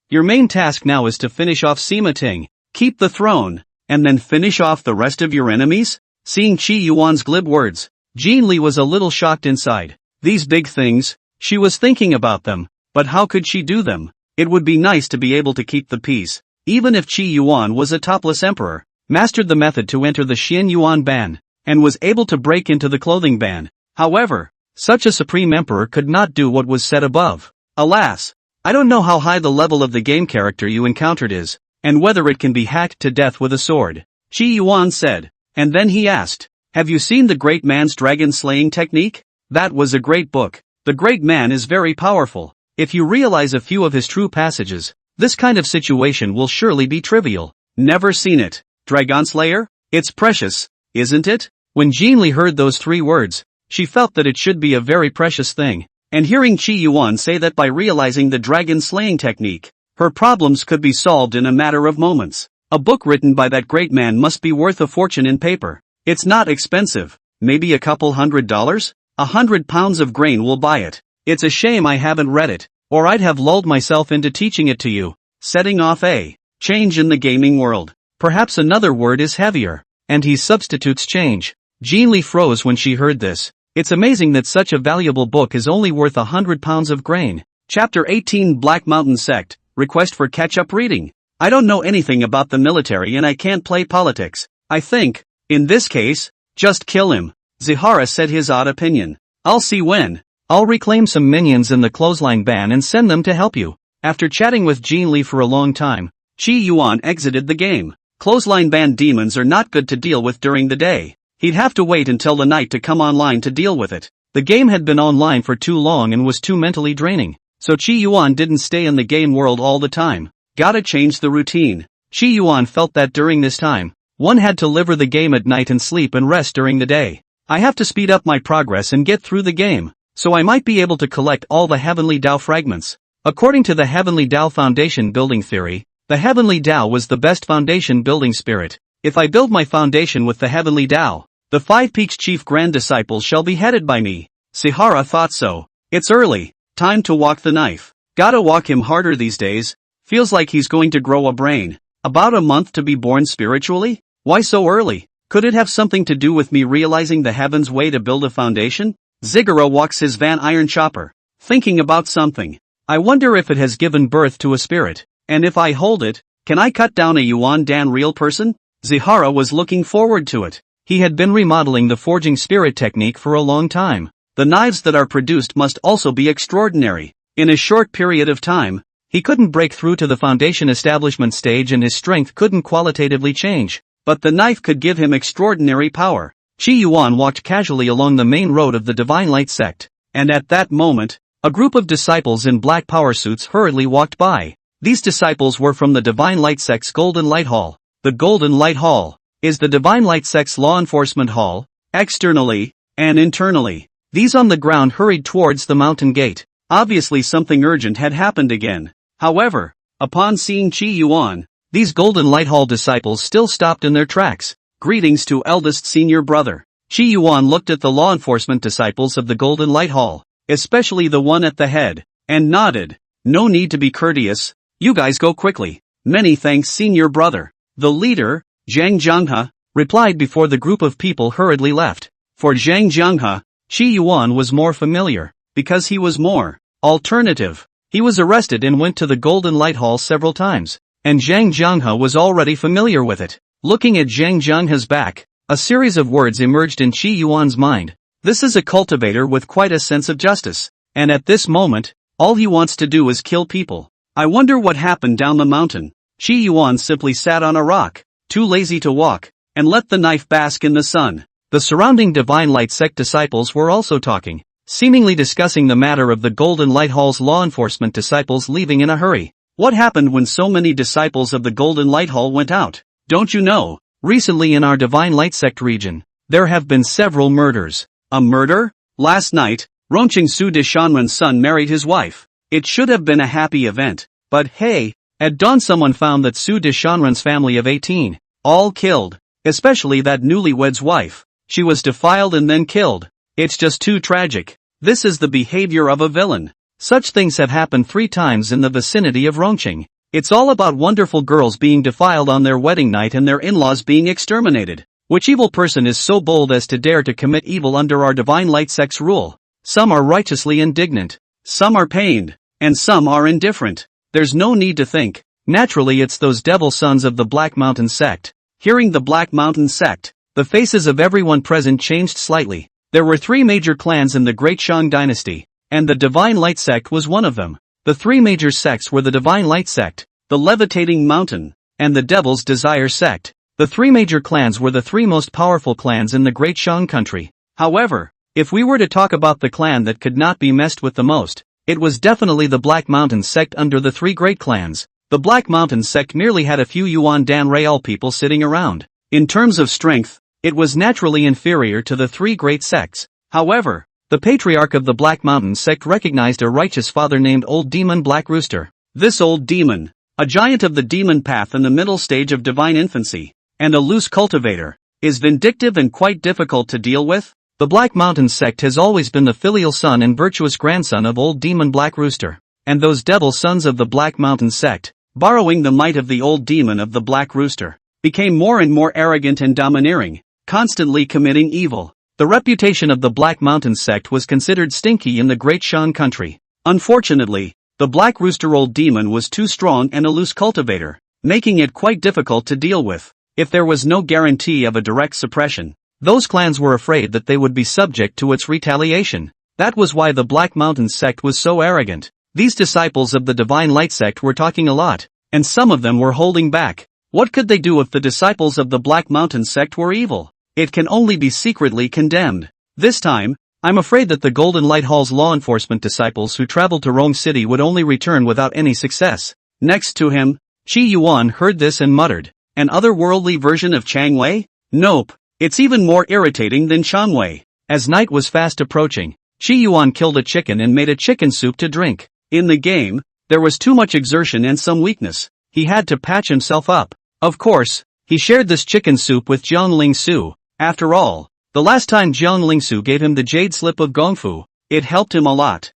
[SPEAKER 1] your main task now is to finish off Sima Ting, keep the throne, and then finish off the rest of your enemies? Seeing Qi Yuan's glib words, Jean Li was a little shocked inside. These big things, she was thinking about them, but how could she do them? It would be nice to be able to keep the peace, even if Qi Yuan was a topless emperor. mastered the method to enter the Xian Yuan ban, and was able to break into the clothing ban. However, such a supreme emperor could not do what was said above. Alas, I don't know how high the level of the game character you encountered is, and whether it can be hacked to death with a sword. Qi Yuan said. And then he asked, have you seen the great man's dragon slaying technique? That was a great book. The great man is very powerful. If you realize a few of his true passages, this kind of situation will surely be trivial. Never seen it. Dragon Slayer? It's precious, isn't it? When Jean Li heard those 3 words, she felt that it should be a very precious thing. And hearing Qi Yuan say that by realizing the dragon slaying technique, her problems could be solved in a matter of moments. A book written by that great man must be worth a fortune in paper. It's not expensive, maybe a couple $100? 100 pounds of grain will buy it. It's a shame I haven't read it, or I'd have lulled myself into teaching it to you. Setting off a change in the gaming world. Perhaps another word is heavier, and he substitutes change. Jean Li froze when she heard this. It's amazing that such a valuable book is only worth 100 pounds of grain. Chapter 18 Black Mountain Sect, Request for Catch-up Reading. I don't know anything about the military and I can't play politics. I think, in this case, just kill him. Zihara said his odd opinion. I'll see when. I'll reclaim some minions in the clothesline ban and send them to help you. After chatting with Jean Li for a long time, Qi Yuan exited the game. Clothesline ban demons are not good to deal with during the day. He'd have to wait until the night to come online to deal with it. The game had been online for too long and was too mentally draining, so Qi Yuan didn't stay in the game world all the time. Gotta change the routine. Qi Yuan felt that during this time, one had to live the game at night and sleep and rest during the day. I have to speed up my progress and get through the game, so I might be able to collect all the Heavenly Dao fragments. According to the Heavenly Dao Foundation building theory, the Heavenly Dao was the best foundation building spirit. If I build my foundation with the Heavenly Dao, the 5 Peaks Chief Grand Disciples shall be headed by me. Sihara thought so. It's early, time to walk the knife. Gotta walk him harder these days. Feels like he's going to grow a brain. About a month to be born spiritually? Why so early? Could it have something to do with me realizing the heaven's way to build a foundation? Ziggurat walks his Van Iron Chopper, thinking about something. I wonder if it has given birth to a spirit, and if I hold it, can I cut down a Yuan Dan real person? Zihara was looking forward to it. He had been remodeling the forging spirit technique for a long time. The knives that are produced must also be extraordinary. In a short period of time, he couldn't break through to the foundation establishment stage and his strength couldn't qualitatively change. But the knife could give him extraordinary power. Qi Yuan walked casually along the main road of the Divine Light sect, and at that moment, a group of disciples in black power suits hurriedly walked by. These disciples were from the Divine Light sect's Golden Light Hall. The Golden Light Hall is the Divine Light sect's law enforcement hall, externally and internally. These on the ground hurried towards the mountain gate. Obviously something urgent had happened again. However, upon seeing Qi Yuan, these Golden Light Hall disciples still stopped in their tracks. Greetings to eldest senior brother. Qi Yuan looked at the law enforcement disciples of the Golden Light Hall, especially the one at the head, and nodded. No need to be courteous. You guys go quickly. Many thanks senior brother. The leader, Zhang Zhanghe, replied before the group of people hurriedly left. For Zhang Zhanghe, Qi Yuan was more familiar, because he was more alternative. He was arrested and went to the Golden Light Hall several times, and Zhang Zhanghe was already familiar with it. Looking at Zhang Zhanghe's back, a series of words emerged in Qi Yuan's mind. This is a cultivator with quite a sense of justice, and at this moment, all he wants to do is kill people. I wonder what happened down the mountain. Qi Yuan simply sat on a rock, too lazy to walk, and let the knife bask in the sun. The surrounding Divine Light sect disciples were also talking, seemingly discussing the matter of the Golden Light Hall's law enforcement disciples leaving in a hurry. What happened when so many disciples of the Golden Light Hall went out? Don't you know? Recently in our Divine Light sect region, there have been several murders. A murder? Last night, Rongqing Su Dishanren's son married his wife. It should have been a happy event, but hey, at dawn someone found that Su Dishanren's family of 18, all killed, especially that newlywed's wife. She was defiled and then killed. It's just too tragic. This is the behavior of a villain. Such things have happened 3 times in the vicinity of Rongqing. It's all about wonderful girls being defiled on their wedding night and their in-laws being exterminated. Which evil person is so bold as to dare to commit evil under our Divine Light sect's rule? Some are righteously indignant, some are pained, and some are indifferent. There's no need to think. Naturally it's those devil sons of the Black Mountain sect. Hearing the Black Mountain sect, the faces of everyone present changed slightly. There were three major clans in the Great Shang dynasty, and the Divine Light sect was one of them. The three major sects were the Divine Light sect, the Levitating Mountain, and the Devil's Desire sect. The three major clans were the three most powerful clans in the Great Shang country. However, if we were to talk about the clan that could not be messed with the most, it was definitely the Black Mountain sect under the three great clans. The Black Mountain sect merely had a few Yuan Dan Real people sitting around. In terms of strength, it was naturally inferior to the three great sects. However, the patriarch of the Black Mountain sect recognized a righteous father named Old Demon Black Rooster. This old demon, a giant of the demon path in the middle stage of divine infancy, and a loose cultivator, is vindictive and quite difficult to deal with. The Black Mountain sect has always been the filial son and virtuous grandson of Old Demon Black Rooster, and those devil sons of the Black Mountain sect, borrowing the might of the old demon of the Black Rooster, became more and more arrogant and domineering, constantly committing evil. The reputation of the Black Mountain sect was considered stinky in the Great Shan country. Unfortunately, the Black Rooster old demon was too strong and a loose cultivator, making it quite difficult to deal with. If there was no guarantee of a direct suppression, those clans were afraid that they would be subject to its retaliation. That was why the Black Mountain sect was so arrogant. These disciples of the Divine Light sect were talking a lot, and some of them were holding back. What could they do if the disciples of the Black Mountain sect were evil? It can only be secretly condemned. This time, I'm afraid that the Golden Light Hall's law enforcement disciples who traveled to Rome City would only return without any success. Next to him, Qi Yuan heard this and muttered, "An otherworldly version of Chang Wei? Nope, it's even more irritating than Chang Wei." As night was fast approaching, Qi Yuan killed a chicken and made a chicken soup to drink. In the game, there was too much exertion and some weakness. He had to patch himself up. Of course, he shared this chicken soup with Jiang Lingsu. After all, the last time Jiang Lingsu gave him the jade slip of Gongfu, it helped him a lot.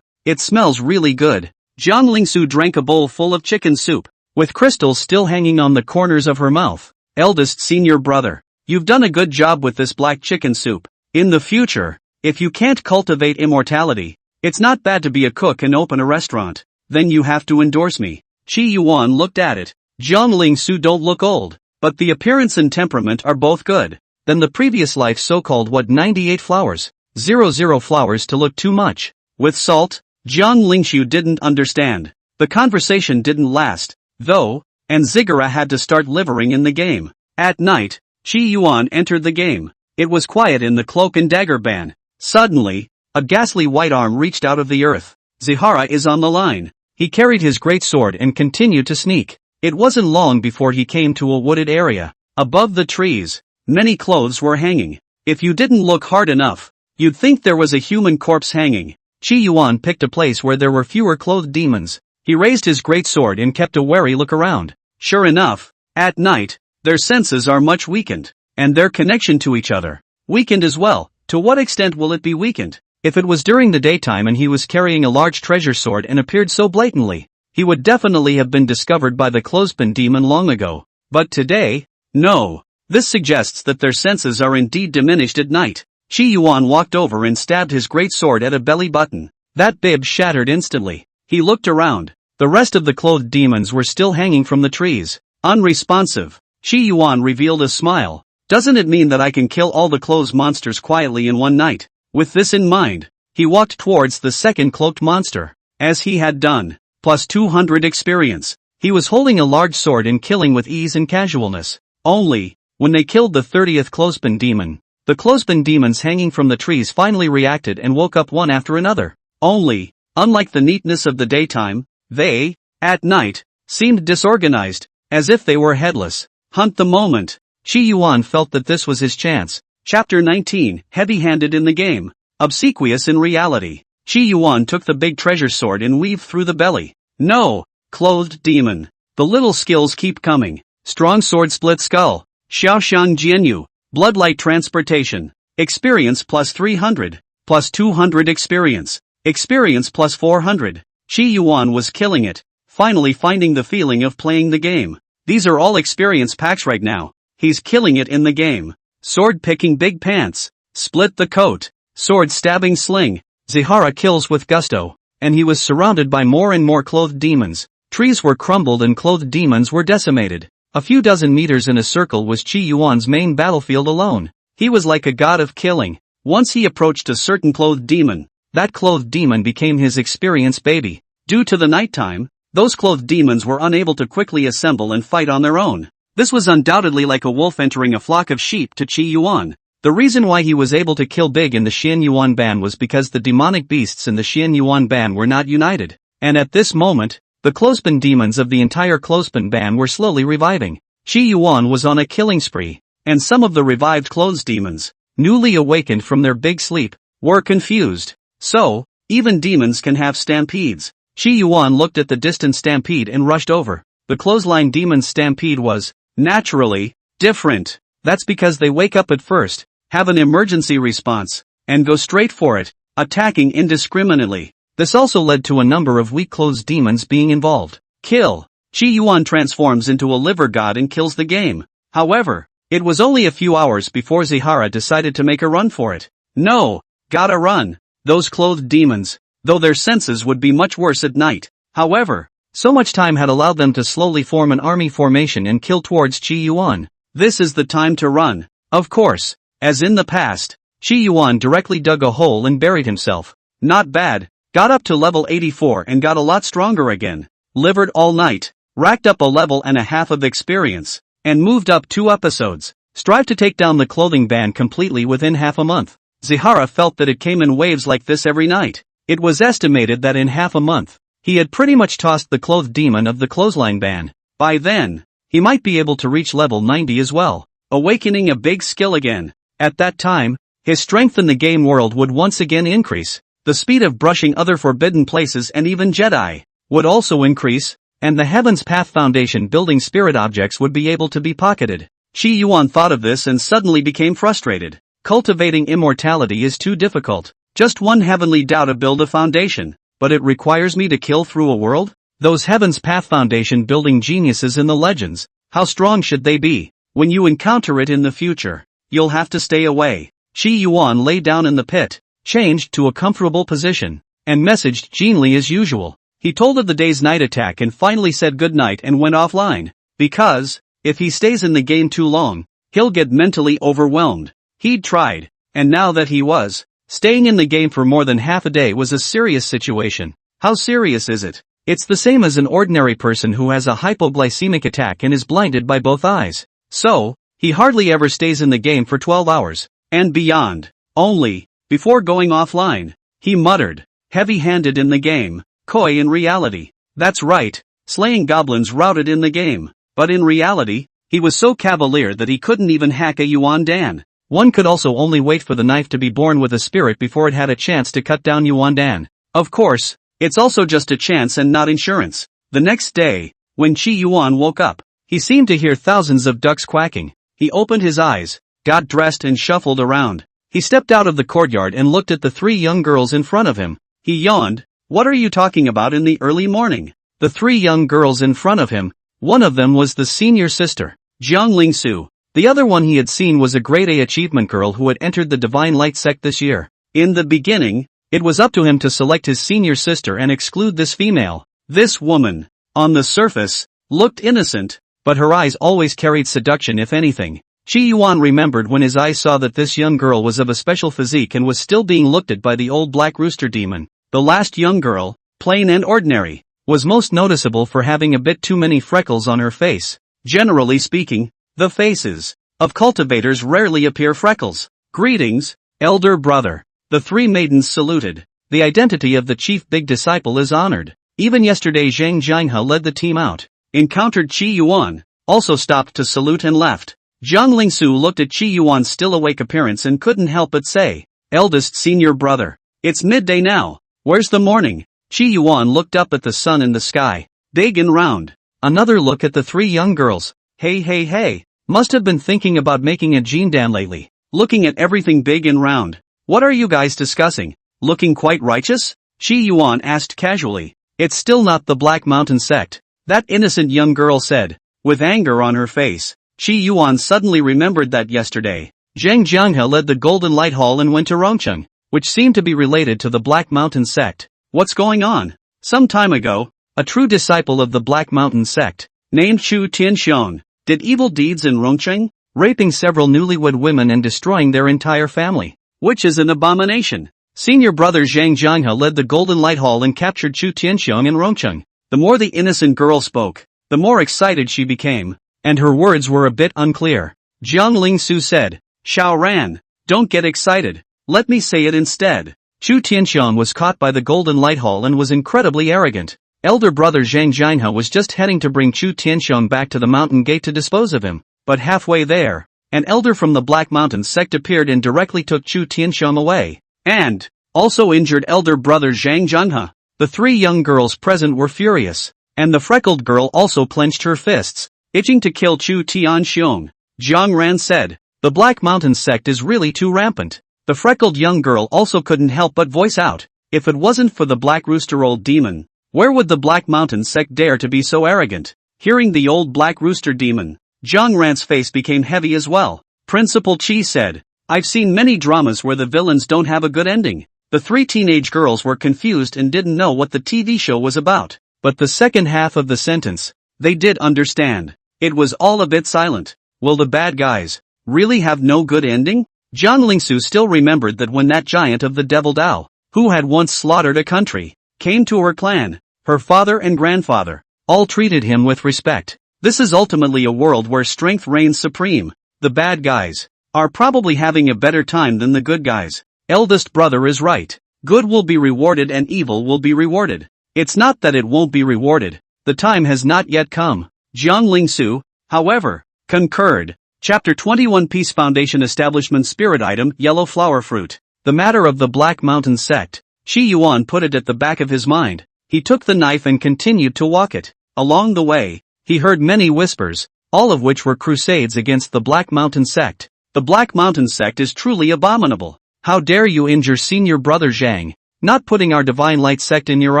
[SPEAKER 1] It smells really good. Jiang Lingsu drank a bowl full of chicken soup, with crystals still hanging on the corners of her mouth. Eldest senior brother, you've done a good job with this black chicken soup. In the future, if you can't cultivate immortality, it's not bad to be a cook and open a restaurant. Then you have to endorse me. Qi Yuan looked at it. Jiang Lingsu don't look old, but the appearance and temperament are both good. Then the previous life so-called 98 flowers, 00 flowers to look too much. With salt? Jiang Lingsu didn't understand. The conversation didn't last, though, and Ziggurat had to start livering in the game. At night, Qi Yuan entered the game. It was quiet in the Cloak and Dagger ban. Suddenly, a ghastly white arm reached out of the earth. Zihara is on the line. He carried his great sword and continued to sneak. It wasn't long before he came to a wooded area. Above the trees, many clothes were hanging. If you didn't look hard enough, you'd think there was a human corpse hanging. Qi Yuan picked a place where there were fewer clothed demons. He raised his great sword and kept a wary look around. Sure enough, at night, their senses are much weakened, and their connection to each other weakened as well. To what extent will it be weakened? If it was during the daytime and he was carrying a large treasure sword and appeared so blatantly, he would definitely have been discovered by the clothespin demon long ago. But today, no. This suggests that their senses are indeed diminished at night. Qi Yuan walked over and stabbed his great sword at a belly button. That bib shattered instantly. He looked around. The rest of the clothed demons were still hanging from the trees. Unresponsive. Qi Yuan revealed a smile. Doesn't it mean that I can kill all the clothes monsters quietly in one night? With this in mind, he walked towards the second cloaked monster. As he had done, plus 200 experience. He was holding a large sword and killing with ease and casualness. Only, when they killed the 30th clothespin demon, the clothespin demons hanging from the trees finally reacted and woke up one after another. Only, unlike the neatness of the daytime, they, at night, seemed disorganized, as if they were headless. Hunt the moment. Qi Yuan felt that this was his chance. Chapter 19, heavy-handed in the game, obsequious in reality. Qi Yuan took the big treasure sword and weaved through the belly. No, clothed demon. The little skills keep coming. Strong sword split skull. Xiaoxiang Jianyu. Bloodlight transportation. Experience plus 300. Plus 200 experience. Experience plus 400. Qi Yuan was killing it. Finally finding the feeling of playing the game. These are all experience packs right now. He's killing it in the game. Sword picking big pants. Split the coat. Sword stabbing sling. Zihara kills with gusto. And he was surrounded by more and more clothed demons. Trees were crumbled and clothed demons were decimated. A few dozen meters in a circle was Qi Yuan's main battlefield alone. He was like a god of killing. Once he approached a certain clothed demon. That clothed demon became his experienced baby. Due to the nighttime, those clothed demons were unable to quickly assemble and fight on their own. This was undoubtedly like a wolf entering a flock of sheep to Qi Yuan. The reason why he was able to kill big in the Xian Yuan Ban was because the demonic beasts in the Xian Yuan Ban were not united. And at this moment, the clothespin demons of the entire clothespin ban were slowly reviving. Qi Yuan was on a killing spree, and some of the revived clothes demons, newly awakened from their big sleep, were confused. So, even demons can have stampedes. Qi Yuan looked at the distant stampede and rushed over. The clothesline demon's stampede was, naturally, different. That's because they wake up at first, have an emergency response, and go straight for it, attacking indiscriminately. This also led to a number of weak clothes demons being involved. Kill. Qi Yuan transforms into a liver god and kills the game. However, it was only a few hours before Zihara decided to make a run for it. No, gotta run. Those clothed demons, though their senses would be much worse at night. However, so much time had allowed them to slowly form an army formation and kill towards Qi Yuan. This is the time to run. Of course, as in the past, Qi Yuan directly dug a hole and buried himself. Not bad. Got up to level 84 and got a lot stronger again. Livered all night. Racked up a level and a half of experience. And moved up 2 episodes. Strive to take down the clothing ban completely within half a month. Zihara felt that it came in waves like this every night. It was estimated that in half a month, he had pretty much tossed the clothed demon of the clothesline ban. By then, he might be able to reach level 90 as well. Awakening a big skill again. At that time, his strength in the game world would once again increase. The speed of brushing other forbidden places and even Jedi would also increase, and the Heaven's Path Foundation building spirit objects would be able to be pocketed. Qi Yuan thought of this and suddenly became frustrated. Cultivating immortality is too difficult. Just one heavenly Tao to build a foundation, but it requires me to kill through a world? Those Heaven's Path Foundation building geniuses in the legends, how strong should they be? When you encounter it in the future, you'll have to stay away. Qi Yuan lay down in the pit, changed to a comfortable position, and messaged Jean Li as usual. He told of the day's night attack and finally said goodnight and went offline. Because, if he stays in the game too long, he'll get mentally overwhelmed. He'd tried, and now that he was, staying in the game for more than half a day was a serious situation. How serious is it? It's the same as an ordinary person who has a hypoglycemic attack and is blinded by both eyes. So, he hardly ever stays in the game for 12 hours, and beyond. Only, before going offline, he muttered, heavy-handed in the game, coy in reality. That's right, slaying goblins routed in the game. But in reality, he was so cavalier that he couldn't even hack a Yuan Dan. One could also only wait for the knife to be born with a spirit before it had a chance to cut down Yuan Dan. Of course, it's also just a chance and not insurance. The next day, when Qi Yuan woke up, he seemed to hear thousands of ducks quacking. He opened his eyes, got dressed and shuffled around. He stepped out of the courtyard and looked at the 3 young girls in front of him. He yawned. What are you talking about in the early morning? The 3 young girls in front of him. One of them was the senior sister, Jiang Lingsu. The other one he had seen was a grade A achievement girl who had entered the Divine Light sect this year. In the beginning, it was up to him to select his senior sister and exclude this female. This woman, on the surface, looked innocent, but her eyes always carried seduction if anything. Qi Yuan remembered when his eyes saw that this young girl was of a special physique and was still being looked at by the old black rooster demon. The last young girl, plain and ordinary, was most noticeable for having a bit too many freckles on her face. Generally speaking, the faces of cultivators rarely appear freckles. Greetings, elder brother. The 3 maidens saluted. The identity of the chief big disciple is honored. Even yesterday Zhang Jianhe led the team out, encountered Qi Yuan, also stopped to salute and left. Jiang Lingsu looked at Qi Yuan's still awake appearance and couldn't help but say, eldest senior brother. It's midday now. Where's the morning? Qi Yuan looked up at the sun in the sky, big and round. Another look at the 3 young girls. Hey. Must have been thinking about making a Jindan lately. Looking at everything big and round. What are you guys discussing? Looking quite righteous? Qi Yuan asked casually. It's still not the Black Mountain sect, that innocent young girl said, with anger on her face. Qi Yuan suddenly remembered that yesterday, Zhang Jianhe led the Golden Light Hall and went to Rongcheng, which seemed to be related to the Black Mountain sect. What's going on? Some time ago, a true disciple of the Black Mountain sect, named Chu Tianxiong, did evil deeds in Rongcheng, raping several newlywed women and destroying their entire family, which is an abomination. Senior brother Zhang Jianhe led the Golden Light Hall and captured Chu Tianxiong in Rongcheng. The more the innocent girl spoke, the more excited she became, and her words were a bit unclear. Jiang Lingsu said, "Xiao Ran, don't get excited. Let me say it instead." Chu Tianxiong was caught by the Golden Light Hall and was incredibly arrogant. Elder brother Zhang Jianhe was just heading to bring Chu Tianxiong back to the mountain gate to dispose of him, but halfway there, an elder from the Black Mountain sect appeared and directly took Chu Tianxiong away, and also injured elder brother Zhang Jianhe. The three young girls present were furious, and the freckled girl also clenched her fists, itching to kill Chu Tianxiong. Jiang Ran said, "The Black Mountain sect is really too rampant." The freckled young girl also couldn't help but voice out, "If it wasn't for the Black Rooster old demon, where would the Black Mountain sect dare to be so arrogant?" Hearing the old Black Rooster demon, Jiang Ran's face became heavy as well. Principal Qi said, "I've seen many dramas where the villains don't have a good ending." The three teenage girls were confused and didn't know what the TV show was about, but the second half of the sentence, they did understand. It was all a bit silent. Will the bad guys really have no good ending? Jiang Lingsu still remembered that when that giant of the Devil Dao, who had once slaughtered a country, came to her clan, her father and grandfather all treated him with respect. This is ultimately a world where strength reigns supreme. The bad guys are probably having a better time than the good guys. Eldest brother is right. Good will be rewarded and evil will be rewarded. It's not that it won't be rewarded. The time has not yet come. Jiang Lingsu, however, concurred. Chapter 21 Peace Foundation Establishment Spirit Item Yellow Flower Fruit. The matter of the Black Mountain sect. Qi Yuan put it at the back of his mind. He took the knife and continued to walk it. Along the way, he heard many whispers, all of which were crusades against the Black Mountain sect. The Black Mountain sect is truly abominable. How dare you injure senior brother Zhang, not putting our divine light sect in your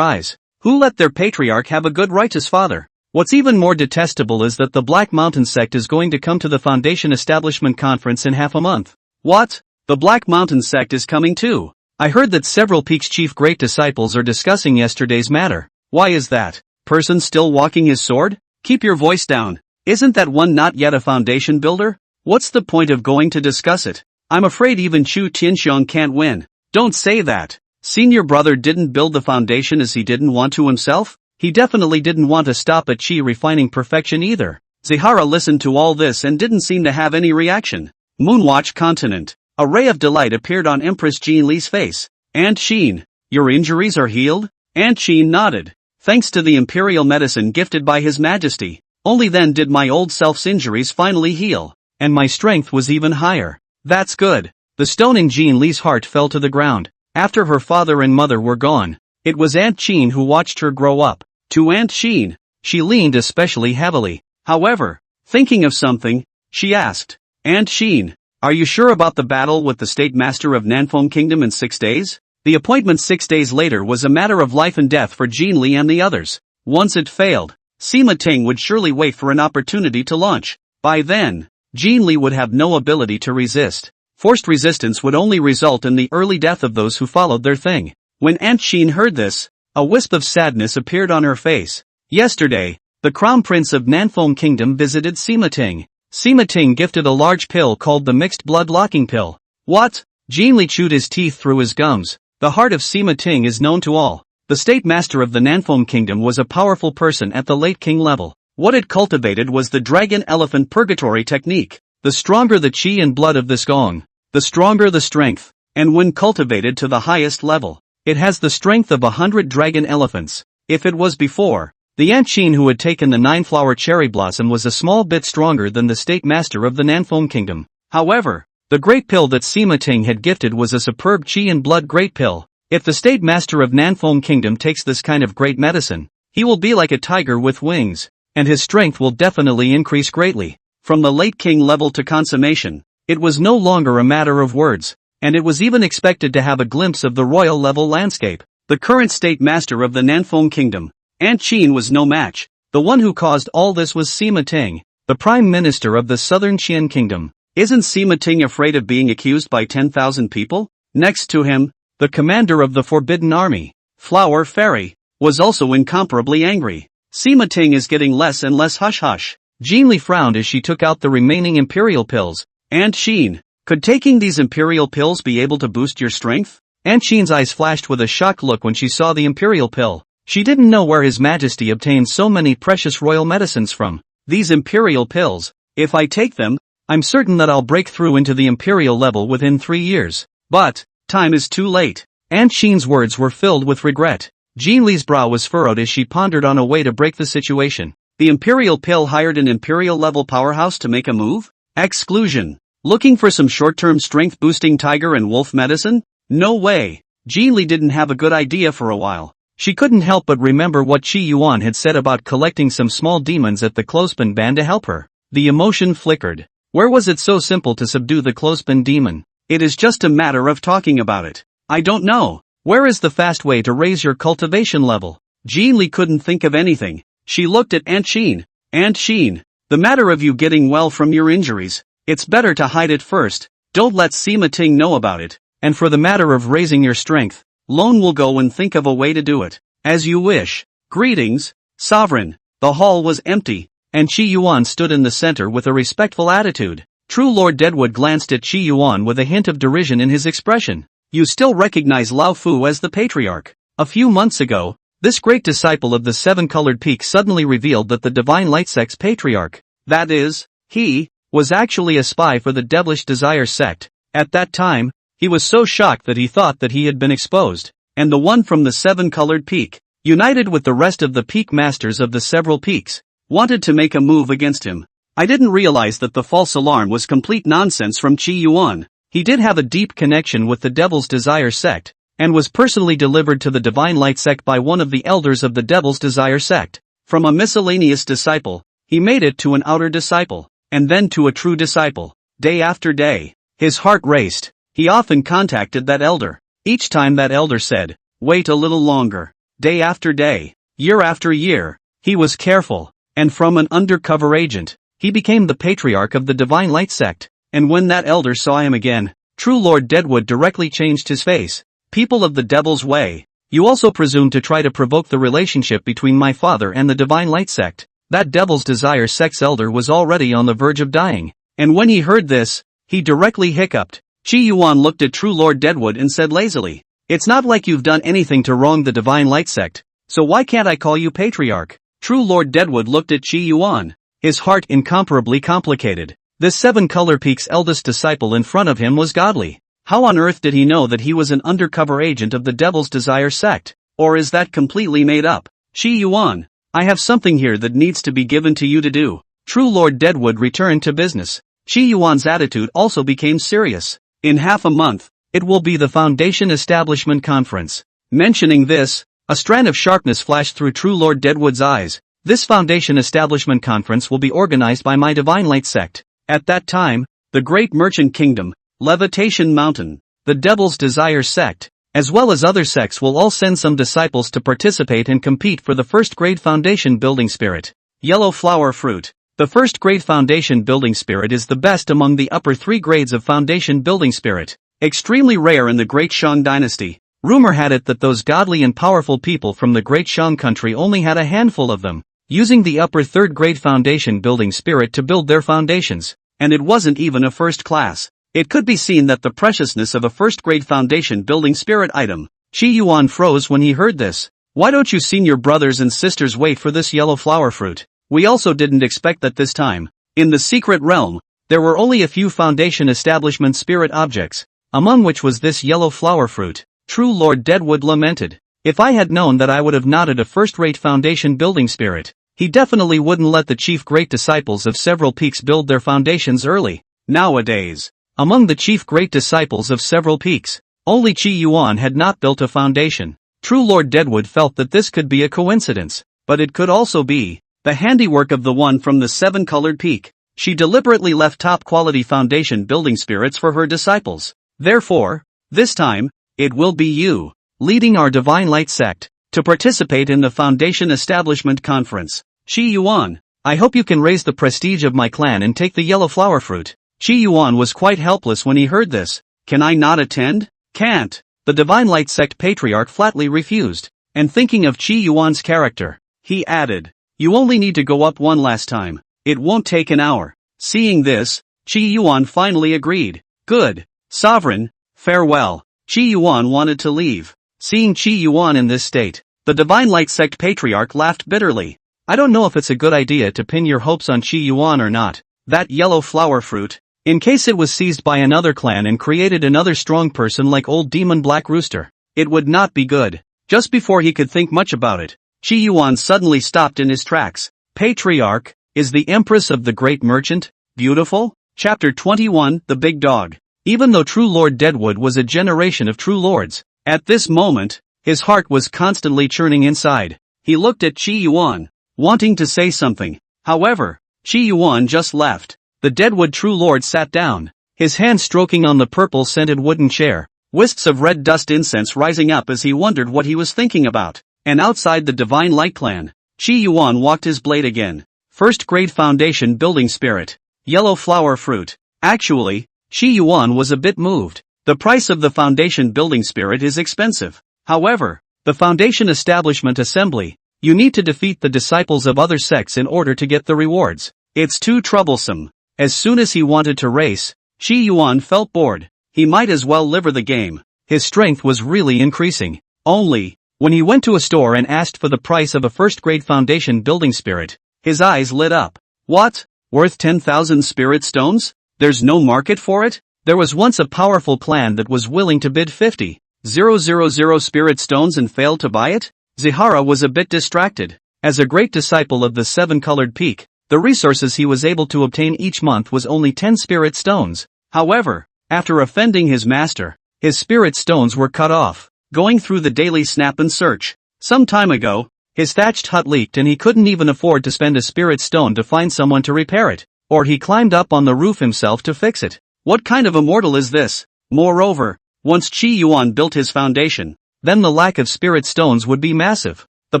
[SPEAKER 1] eyes? Who let their patriarch have a good righteous father? What's even more detestable is that the Black Mountain sect is going to come to the Foundation Establishment Conference in half a month. What? The Black Mountain sect is coming too. I heard that several Peak's chief great disciples are discussing yesterday's matter. Why is that? Person still walking his sword? Keep your voice down. Isn't that one not yet a foundation builder? What's the point of going to discuss it? I'm afraid even Chu Tianxiong can't win. Don't say that. Senior brother didn't build the foundation as he didn't want to himself. He definitely didn't want to stop at Qi refining perfection either. Zihara listened to all this and didn't seem to have any reaction. Moonwatch Continent. A ray of delight appeared on Empress Jean Li's face. Aunt Sheen, your injuries are healed? Aunt Sheen nodded. Thanks to the imperial medicine gifted by His Majesty. Only then did my old self's injuries finally heal. And my strength was even higher. That's good. The stone in Jean Li's heart fell to the ground. After her father and mother were gone, it was Aunt Sheen who watched her grow up. To Aunt Sheen, she leaned especially heavily. However, thinking of something, she asked, "Aunt Sheen, are you sure about the battle with the State Master of Nanfeng Kingdom in 6 days?" The appointment 6 days later was a matter of life and death for Jean Li and the others. Once it failed, Sima Ting would surely wait for an opportunity to launch. By then, Jean Li would have no ability to resist. Forced resistance would only result in the early death of those who followed their thing. When Aunt Sheen heard this, a wisp of sadness appeared on her face. Yesterday, the Crown Prince of Nanfeng Kingdom visited Sima Ting. Sima Ting gifted a large pill called the Mixed Blood Locking Pill. What? Jean Li chewed his teeth through his gums. The heart of Sima Ting is known to all. The State Master of the Nanfeng Kingdom was a powerful person at the late king level. What it cultivated was the Dragon Elephant Purgatory technique. The stronger the qi and blood of this gong, the stronger the strength, and when cultivated to the highest level, it has the strength of 100 dragon elephants. If it was before, the Aunt Sheen who had taken the 9-flower cherry blossom was a small bit stronger than the State Master of the Nanfeng Kingdom. However, the great pill that Sima Ting had gifted was a superb qi and blood great pill. If the State Master of Nanfeng Kingdom takes this kind of great medicine, he will be like a tiger with wings, and his strength will definitely increase greatly. From the late king level to consummation, it was no longer a matter of words, and it was even expected to have a glimpse of the royal level landscape. The current State Master of the Nanfeng Kingdom, Aunt Sheen, was no match. The one who caused all this was Sima Ting, the Prime Minister of the Southern Qian Kingdom. Isn't Sima Ting afraid of being accused by 10,000 people? Next to him, the commander of the Forbidden Army, Flower Fairy, was also incomparably angry. Sima Ting is getting less and less hush-hush. Jean Li frowned as she took out the remaining imperial pills. Aunt Sheen, could taking these imperial pills be able to boost your strength? Aunt Sheen's eyes flashed with a shocked look when she saw the imperial pill. She didn't know where His Majesty obtained so many precious royal medicines from. These imperial pills, if I take them, I'm certain that I'll break through into the imperial level within 3 years. But, time is too late. Aunt Sheen's words were filled with regret. Jean Li's brow was furrowed as she pondered on a way to break the situation. The imperial pill hired an imperial level powerhouse to make a move? Exclusion. Looking for some short-term strength-boosting tiger and wolf medicine? No way. Jean Li didn't have a good idea for a while. She couldn't help but remember what Qi Yuan had said about collecting some small demons at the clothespin band to help her. The emotion flickered. Where was it so simple to subdue the clothespin demon? It is just a matter of talking about it. I don't know. Where is the fast way to raise your cultivation level? Jean Li couldn't think of anything. She looked at Aunt Sheen. Aunt Sheen, the matter of you getting well from your injuries, it's better to hide it first. Don't let Sima Ting know about it. And for the matter of raising your strength, Lone will go and think of a way to do it. As you wish. Greetings, Sovereign. The hall was empty, and Qi Yuan stood in the center with a respectful attitude. True Lord Deadwood glanced at Qi Yuan with a hint of derision in his expression. You still recognize Lao Fu as the patriarch. A few months ago, this great disciple of the seven-colored peak suddenly revealed that the Divine Light Sect's patriarch, that is, he, was actually a spy for the Devilish Desire sect. At that time, he was so shocked that he thought that he had been exposed, and the one from the seven-colored peak, united with the rest of the peak masters of the several peaks, wanted to make a move against him. I didn't realize that the false alarm was complete nonsense from Qi Yuan. He did have a deep connection with the Devil's Desire sect, and was personally delivered to the Divine Light sect by one of the elders of the Devil's Desire sect. From a miscellaneous disciple, he made it to an outer disciple, and then to a true disciple. Day after day, his heart raced. He often contacted that elder. Each time that elder said, wait a little longer. Day after day, year after year, he was careful, and from an undercover agent, he became the patriarch of the Divine Light sect. And when that elder saw him again, True Lord Deadwood directly changed his face. People of the Devil's Way, you also presume to try to provoke the relationship between my father and the Divine Light sect. That Devil's Desire sect's elder was already on the verge of dying, and when he heard this, he directly hiccuped. Qi Yuan looked at True Lord Deadwood and said lazily, it's not like you've done anything to wrong the Divine Light sect, so why can't I call you patriarch? True Lord Deadwood looked at Qi Yuan, his heart incomparably complicated. This seven-color peak's eldest disciple in front of him was godly. How on earth did he know that he was an undercover agent of the Devil's Desire sect? Or is that completely made up? Qi Yuan, I have something here that needs to be given to you to do. True Lord Deadwood returned to business. Qi Yuan's attitude also became serious. In half a month, it will be the Foundation Establishment Conference. Mentioning this, a strand of sharpness flashed through True Lord Deadwood's eyes. This Foundation Establishment Conference will be organized by my Divine Light sect. At that time, the Great Merchant Kingdom, Levitation Mountain, the Devil's Desire sect, as well as other sects will all send some disciples to participate and compete for the first grade foundation building spirit. Yellow flower fruit. The first grade foundation building spirit is the best among the upper 3 grades of foundation building spirit. Extremely rare in the Great Shang dynasty. Rumor had it that those godly and powerful people from the Great Shang country only had a handful of them, using the upper 3rd grade foundation building spirit to build their foundations. And it wasn't even a first class. It could be seen that the preciousness of a first grade foundation building spirit item. Qi Yuan froze when he heard this. Why don't you senior brothers and sisters wait for this yellow flower fruit? We also didn't expect that this time. In the secret realm, there were only a few foundation establishment spirit objects, among which was this yellow flower fruit. True Lord Deadwood lamented. If I had known that I would have knotted a first-rate foundation building spirit. He definitely wouldn't let the chief great disciples of several peaks build their foundations early. Nowadays, among the chief great disciples of several peaks, only Qi Yuan had not built a foundation. True Lord Deadwood felt that this could be a coincidence, but it could also be the handiwork of the one from the seven-colored peak. She deliberately left top-quality foundation building spirits for her disciples. Therefore, this time, it will be you, leading our Divine Light sect, to participate in the Foundation Establishment Conference. Qi Yuan, I hope you can raise the prestige of my clan and take the yellow flower fruit. Qi Yuan was quite helpless when he heard this. Can I not attend? Can't. The Divine Light sect patriarch flatly refused. And thinking of Qi Yuan's character, he added, you only need to go up one last time. It won't take an hour. Seeing this, Qi Yuan finally agreed. Good. Sovereign, farewell. Qi Yuan wanted to leave. Seeing Qi Yuan in this state, the Divine Light Sect Patriarch laughed bitterly. I don't know if it's a good idea to pin your hopes on Qi Yuan or not. That yellow flower fruit, in case it was seized by another clan and created another strong person like old demon Black Rooster, it would not be good. Just before he could think much about it, Qi Yuan suddenly stopped in his tracks. Patriarch, is the Empress of the Great Merchant beautiful? Chapter 21, The Big Dog. Even though True Lord Deadwood was a generation of true lords, at this moment, his heart was constantly churning inside. He looked at Qi Yuan, wanting to say something. However, Qi Yuan just left. The Deadwood True Lord sat down, his hand stroking on the purple-scented wooden chair, wisps of red dust incense rising up as he wondered what he was thinking about. And outside the Divine Light Clan, Qi Yuan walked his blade again. First grade foundation building spirit. Yellow flower fruit. Actually, Qi Yuan was a bit moved. The price of the foundation building spirit is expensive. However, the foundation establishment assembly, you need to defeat the disciples of other sects in order to get the rewards. It's too troublesome. As soon as he wanted to race, Qi Yuan felt bored. He might as well liver the game. His strength was really increasing. Only, when he went to a store and asked for the price of a first-grade foundation building spirit, his eyes lit up. What? Worth 10,000 spirit stones? There's no market for it? There was once a powerful clan that was willing to bid 50,000 spirit stones and failed to buy it? Zihara was a bit distracted. As a great disciple of the seven-colored peak, the resources he was able to obtain each month was only 10 spirit stones. However, after offending his master, his spirit stones were cut off. Going through the daily snap and search. Some time ago, his thatched hut leaked and he couldn't even afford to spend a spirit stone to find someone to repair it, or he climbed up on the roof himself to fix it. What kind of a mortal is this? Moreover, once Qi Yuan built his foundation, then the lack of spirit stones would be massive. The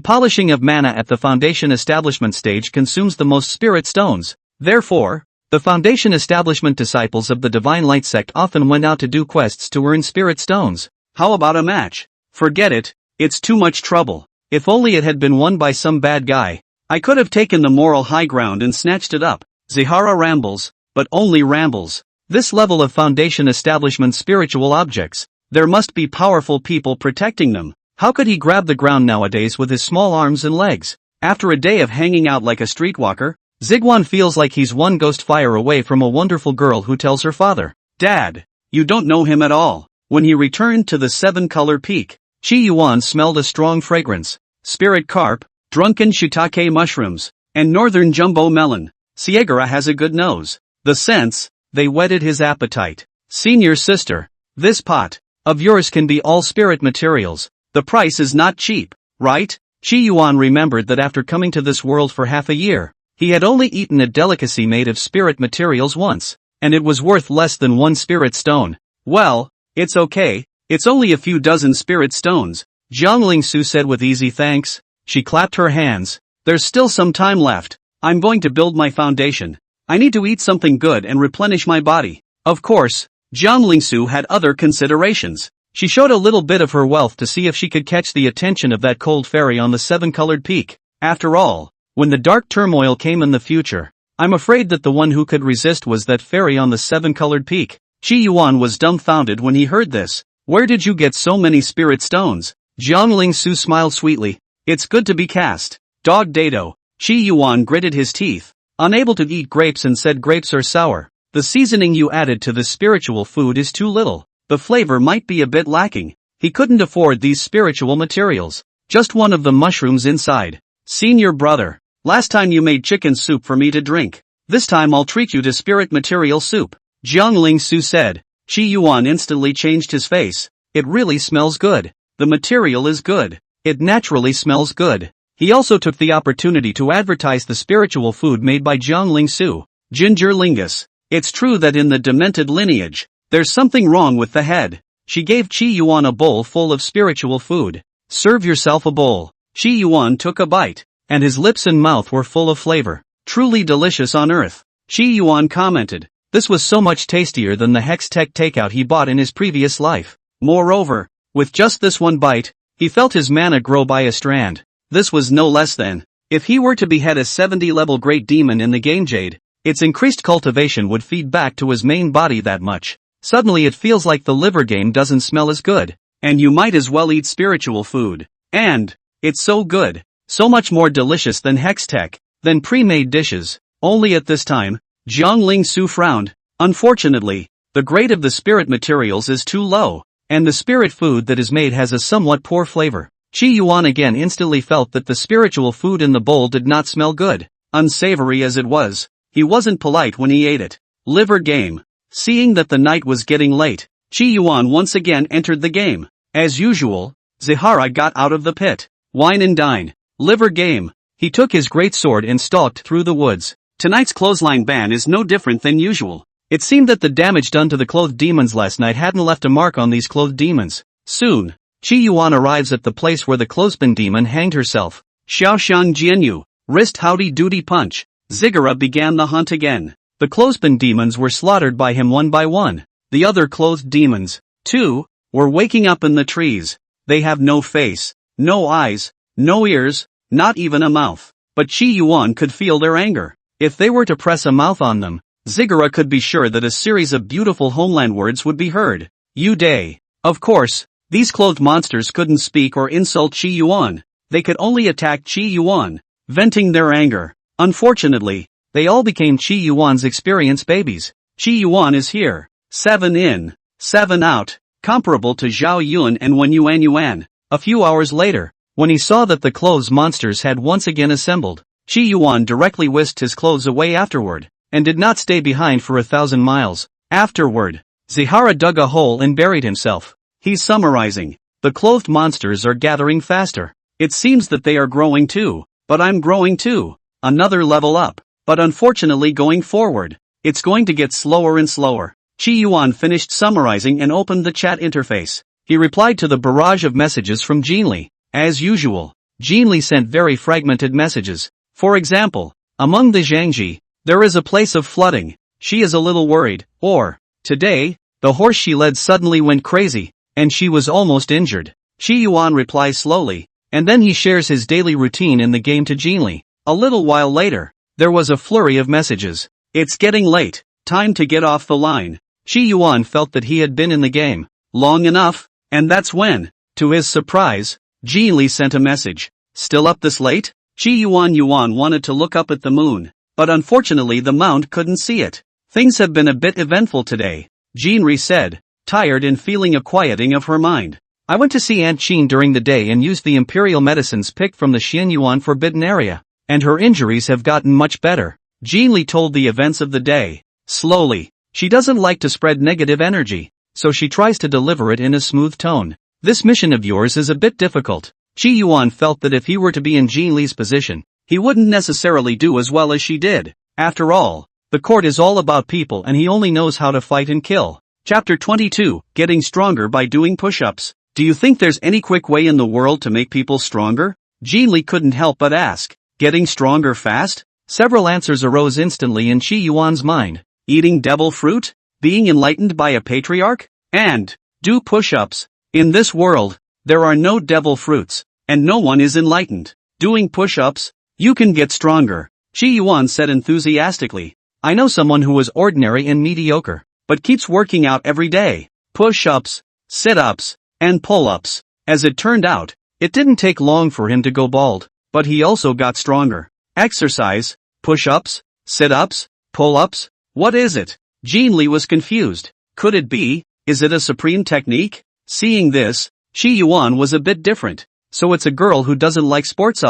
[SPEAKER 1] polishing of mana at the foundation establishment stage consumes the most spirit stones. Therefore, the foundation establishment disciples of the Divine Light Sect often went out to do quests to earn spirit stones. How about a match? Forget it, it's too much trouble. If only it had been won by some bad guy. I could have taken the moral high ground and snatched it up. Zihara rambles, but only rambles. This level of foundation establishment spiritual objects, there must be powerful people protecting them. How could he grab the ground nowadays with his small arms and legs? After a day of hanging out like a streetwalker, Ziguan feels like he's one ghost fire away from a wonderful girl who tells her father, "Dad, you don't know him at all." When he returned to the seven-color peak, Qi Yuan smelled a strong fragrance. Spirit carp, drunken shiitake mushrooms, and northern jumbo melon. Siegara has a good nose. The scents, they whetted his appetite. Senior sister, this pot of yours can be all spirit materials. The price is not cheap, right? Qi Yuan remembered that after coming to this world for half a year, he had only eaten a delicacy made of spirit materials once, and it was worth less than 1 spirit stone. Well, it's okay, it's only a few dozen spirit stones, Jiang Lingsu said with easy thanks. She clapped her hands. There's still some time left. I'm going to build my foundation. I need to eat something good and replenish my body. Of course, Jiang Lingsu had other considerations. She showed a little bit of her wealth to see if she could catch the attention of that cold fairy on the seven-colored peak. After all, when the dark turmoil came in the future, I'm afraid that the one who could resist was that fairy on the seven-colored peak. Qi Yuan was dumbfounded when he heard this. Where did you get so many spirit stones? Jiang Lingsu smiled sweetly. It's good to be cast. Dog dado. Qi Yuan gritted his teeth, unable to eat grapes, and said grapes are sour. The seasoning you added to this spiritual food is too little. The flavor might be a bit lacking. He couldn't afford these spiritual materials. Just one of the mushrooms inside. Senior brother, last time you made chicken soup for me to drink. This time I'll treat you to spirit material soup. Jiang Lingsu said. Qi Yuan instantly changed his face. It really smells good. The material is good. It naturally smells good. He also took the opportunity to advertise the spiritual food made by Jiang Lingsu. Ginger lingus. It's true that in the demented lineage, there's something wrong with the head. She gave Qi Yuan a bowl full of spiritual food. Serve yourself a bowl. Qi Yuan took a bite, and his lips and mouth were full of flavor. Truly delicious on earth. Qi Yuan commented. This was so much tastier than the Hex Tech takeout he bought in his previous life. Moreover, with just this one bite, he felt his mana grow by a strand. This was no less than If he were to behead a 70-level great demon in the game Jade, its increased cultivation would feed back to his main body that much. Suddenly it feels like the liver game doesn't smell as good, and you might as well eat spiritual food. And it's so good, so much more delicious than Hextech, than pre-made dishes. Only at this time, Jiang Ling Su frowned. Unfortunately, the grade of the spirit materials is too low, and the spirit food that is made has a somewhat poor flavor. Qi Yuan again instantly felt that the spiritual food in the bowl did not smell good. Unsavory as it was, he wasn't polite when he ate it. Liver game. Seeing that the night was getting late, Qi Yuan once again entered the game. As usual, Zihara got out of the pit. Wine and dine. Liver game. He took his great sword and stalked through the woods. Tonight's clothesline ban is no different than usual. It seemed that the damage done to the clothed demons last night hadn't left a mark on these clothed demons. Soon, Qi Yuan arrives at the place where the clothespin demon hanged herself. Xiaoxiang Jianyu, wrist howdy doody punch. Ziggurat began the hunt again. The clothespin demons were slaughtered by him one by one. The other clothed demons, too, were waking up in the trees. They have no face, no eyes, no ears, not even a mouth. But Qi Yuan could feel their anger. If they were to press a mouth on them, Ziggurat could be sure that a series of beautiful homeland words would be heard. Yu Day. Of course, these clothed monsters couldn't speak or insult Qi Yuan. They could only attack Qi Yuan, venting their anger. Unfortunately, they all became Qi Yuan's experienced babies. Qi Yuan is here. 7 in, 7 out, comparable to Zhao Yun and Wen Yuan. A few hours later, when he saw that the clothes monsters had once again assembled, Qi Yuan directly whisked his clothes away afterward, and did not stay behind for 1,000 miles. Afterward, Zihara dug a hole and buried himself. He's summarizing. The clothed monsters are gathering faster. It seems that they are growing too, but I'm growing too. Another level up. But unfortunately going forward, it's going to get slower and slower. Qi Yuan finished summarizing and opened the chat interface. He replied to the barrage of messages from Jinli. As usual, Jinli sent very fragmented messages. For example, among the Zhangji, there is a place of flooding. She is a little worried. Or, today, the horse she led suddenly went crazy, and she was almost injured. Qi Yuan replies slowly, and then he shares his daily routine in the game to Jinli. A little while later, there was a flurry of messages. It's getting late. Time to get off the line. Qi Yuan felt that he had been in the game long enough, and that's when, to his surprise, Jinli sent a message. Still up this late? Qi Yuan wanted to look up at the moon, but unfortunately the Mount couldn't see it. Things have been a bit eventful today, Jinri said, tired and feeling a quieting of her mind. I went to see Aunt Qin during the day and used the imperial medicines picked from the Xianyuan forbidden area, and her injuries have gotten much better. Jinli told the events of the day. Slowly, she doesn't like to spread negative energy, so she tries to deliver it in a smooth tone. This mission of yours is a bit difficult. Qi Yuan felt that if he were to be in Jinli's position, he wouldn't necessarily do as well as she did. After all, the court is all about people and he only knows how to fight and kill. Chapter 22, Getting Stronger by Doing Push-Ups. Do you think there's any quick way in the world to make people stronger? Jinli couldn't help but ask. Getting stronger fast? Several answers arose instantly in Qi Yuan's mind. Eating devil fruit? Being enlightened by a patriarch? And do push-ups. In this world, there are no devil fruits, and no one is enlightened. Doing push-ups? You can get stronger, Qi Yuan said enthusiastically. I know someone who is ordinary and mediocre, but keeps working out every day. Push-ups, sit-ups, and pull-ups. As it turned out, it didn't take long for him to go bald, but he also got stronger. Exercise, push-ups, sit-ups, pull-ups, what is it? Jinli was confused. Could it be, is it a supreme technique? Seeing this, Qi Yuan was a bit different. So it's a girl who doesn't like sports.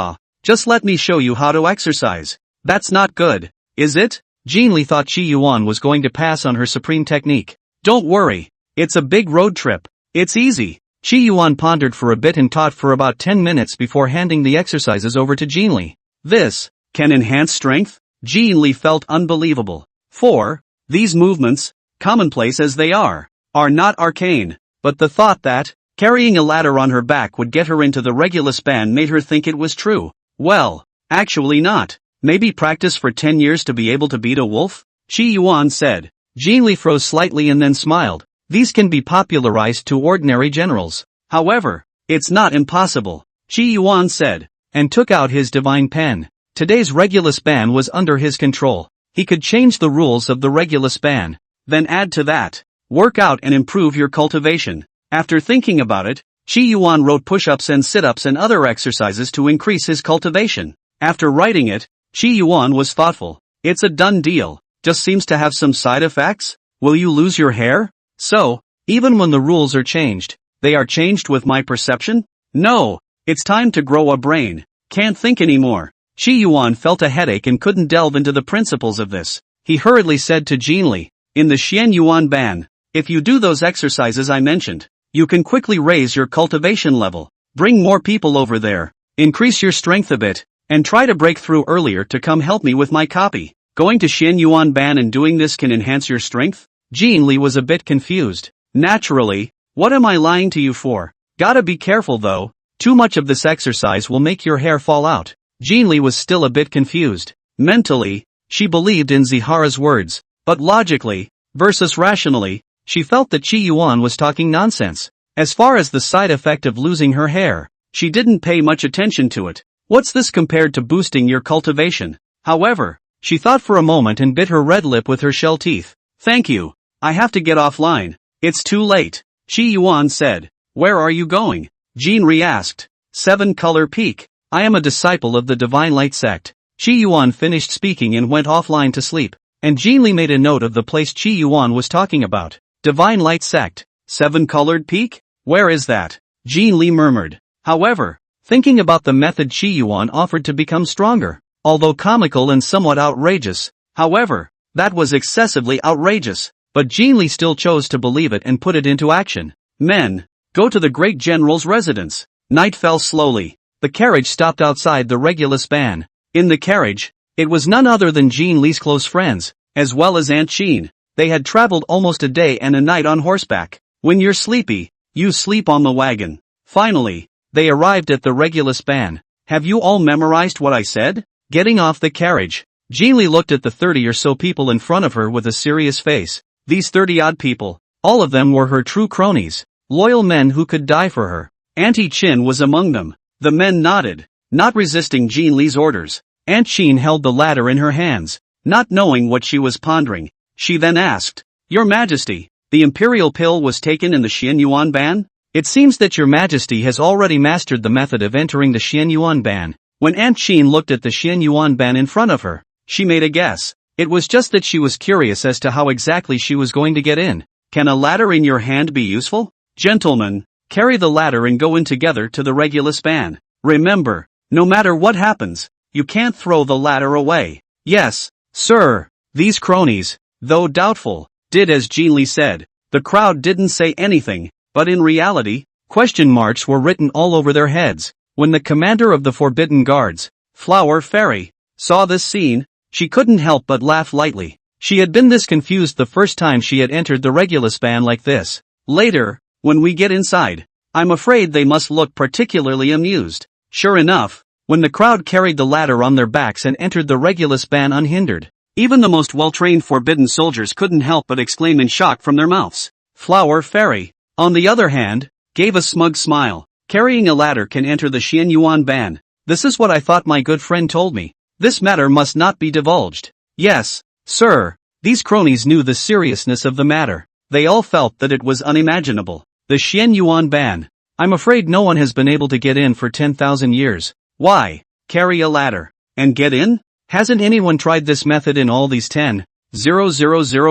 [SPEAKER 1] Just let me show you how to exercise. That's not good, is it? Jinli thought Qi Yuan was going to pass on her supreme technique. Don't worry, it's a big road trip. It's easy. Qi Yuan pondered for a bit and taught for about 10 minutes before handing the exercises over to Jinli. This can enhance strength? Jinli felt unbelievable. For these movements, commonplace as they are not arcane. But the thought that carrying a ladder on her back would get her into the regular span made her think it was true. Well, actually not. Maybe practice for 10 years to be able to beat a wolf? Qi Yuan said. Jinli froze slightly and then smiled. These can be popularized to ordinary generals. However, it's not impossible. Qi Yuan said. and took out his divine pen. Today's Regulus ban was under his control. He could change the rules of the Regulus ban. Then add to that, work out and improve your cultivation. After thinking about it, Qi Yuan wrote push-ups and sit-ups and other exercises to increase his cultivation. After writing it, Qi Yuan was thoughtful. It's a done deal. Just seems to have some side effects? Will you lose your hair? So, even when the rules are changed, they are changed with my perception? No, it's time to grow a brain. Can't think anymore. Qi Yuan felt a headache and couldn't delve into the principles of this. He hurriedly said to Jin Li, in the Xian Yuan ban, if you do those exercises I mentioned, you can quickly raise your cultivation level. Bring more people over there. Increase your strength a bit, and try to break through earlier to come help me with my copy. Going to Xian Yuan ban and doing this can enhance your strength? Jin Li was a bit confused. Naturally, what am I lying to you for? Gotta be careful though, too much of this exercise will make your hair fall out. Jin Li was still a bit confused. Mentally, she believed in Zihara's words, but logically, versus rationally, she felt that Qi Yuan was talking nonsense. As far as the side effect of losing her hair, she didn't pay much attention to it. What's this compared to boosting your cultivation? However, she thought for a moment and bit her red lip with her shell teeth. Thank you. I have to get offline. It's too late. Qi Yuan said. Where are you going? Jin Ri asked. 7-Color Peak. I am a disciple of the Divine Light sect. Qi Yuan finished speaking and went offline to sleep. And Jin Li made a note of the place Qi Yuan was talking about. Divine Light sect. 7-Colored Peak? Where is that? Jin Li murmured. However, thinking about the method Qi Yuan offered to become stronger, although comical and somewhat outrageous, however, that was excessively outrageous, but Jin Li still chose to believe it and put it into action. Men, go to the great general's residence. Night fell slowly. The carriage stopped outside the Regulus ban. In the carriage, it was none other than Jin Li's close friends, as well as Aunt Qin. They had traveled almost a day and a night on horseback. When you're sleepy, you sleep on the wagon. Finally, they arrived at the Regulus ban. Have you all memorized what I said? Getting off the carriage, Jin Li looked at the 30 or so people in front of her with a serious face. These 30-odd people, all of them were her true cronies, loyal men who could die for her. Auntie Qin was among them. The men nodded, not resisting Jin Li's orders. Aunt Qin held the ladder in her hands, not knowing what she was pondering. She then asked, Your Majesty, the imperial pill was taken in the Xian Yuan ban? It seems that Your Majesty has already mastered the method of entering the Xian Yuan ban. When Aunt Qin looked at the Xian Yuan ban in front of her, she made a guess. It was just that she was curious as to how exactly she was going to get in. Can a ladder in your hand be useful? Gentlemen, carry the ladder and go in together to the Regulus ban. Remember, no matter what happens, you can't throw the ladder away. Yes, sir. These cronies, though doubtful, did as Jin Li said. The crowd didn't say anything, but in reality, question marks were written all over their heads. When the commander of the Forbidden Guards, Flower Fairy, saw this scene, she couldn't help but laugh lightly. She had been this confused the first time she had entered the Regulus ban like this. Later, when we get inside, I'm afraid they must look particularly amused. Sure enough, when the crowd carried the ladder on their backs and entered the Regulus ban unhindered, even the most well-trained forbidden soldiers couldn't help but exclaim in shock from their mouths. Flower Fairy, on the other hand, gave a smug smile. Carrying a ladder can enter the Xian Yuan ban. This is what I thought my good friend told me. This matter must not be divulged. Yes, sir. These cronies knew the seriousness of the matter. They all felt that it was unimaginable. The Xian Yuan ban. I'm afraid no one has been able to get in for 10,000 years. Why? Carry a ladder and get in? Hasn't anyone tried this method in all these 10,000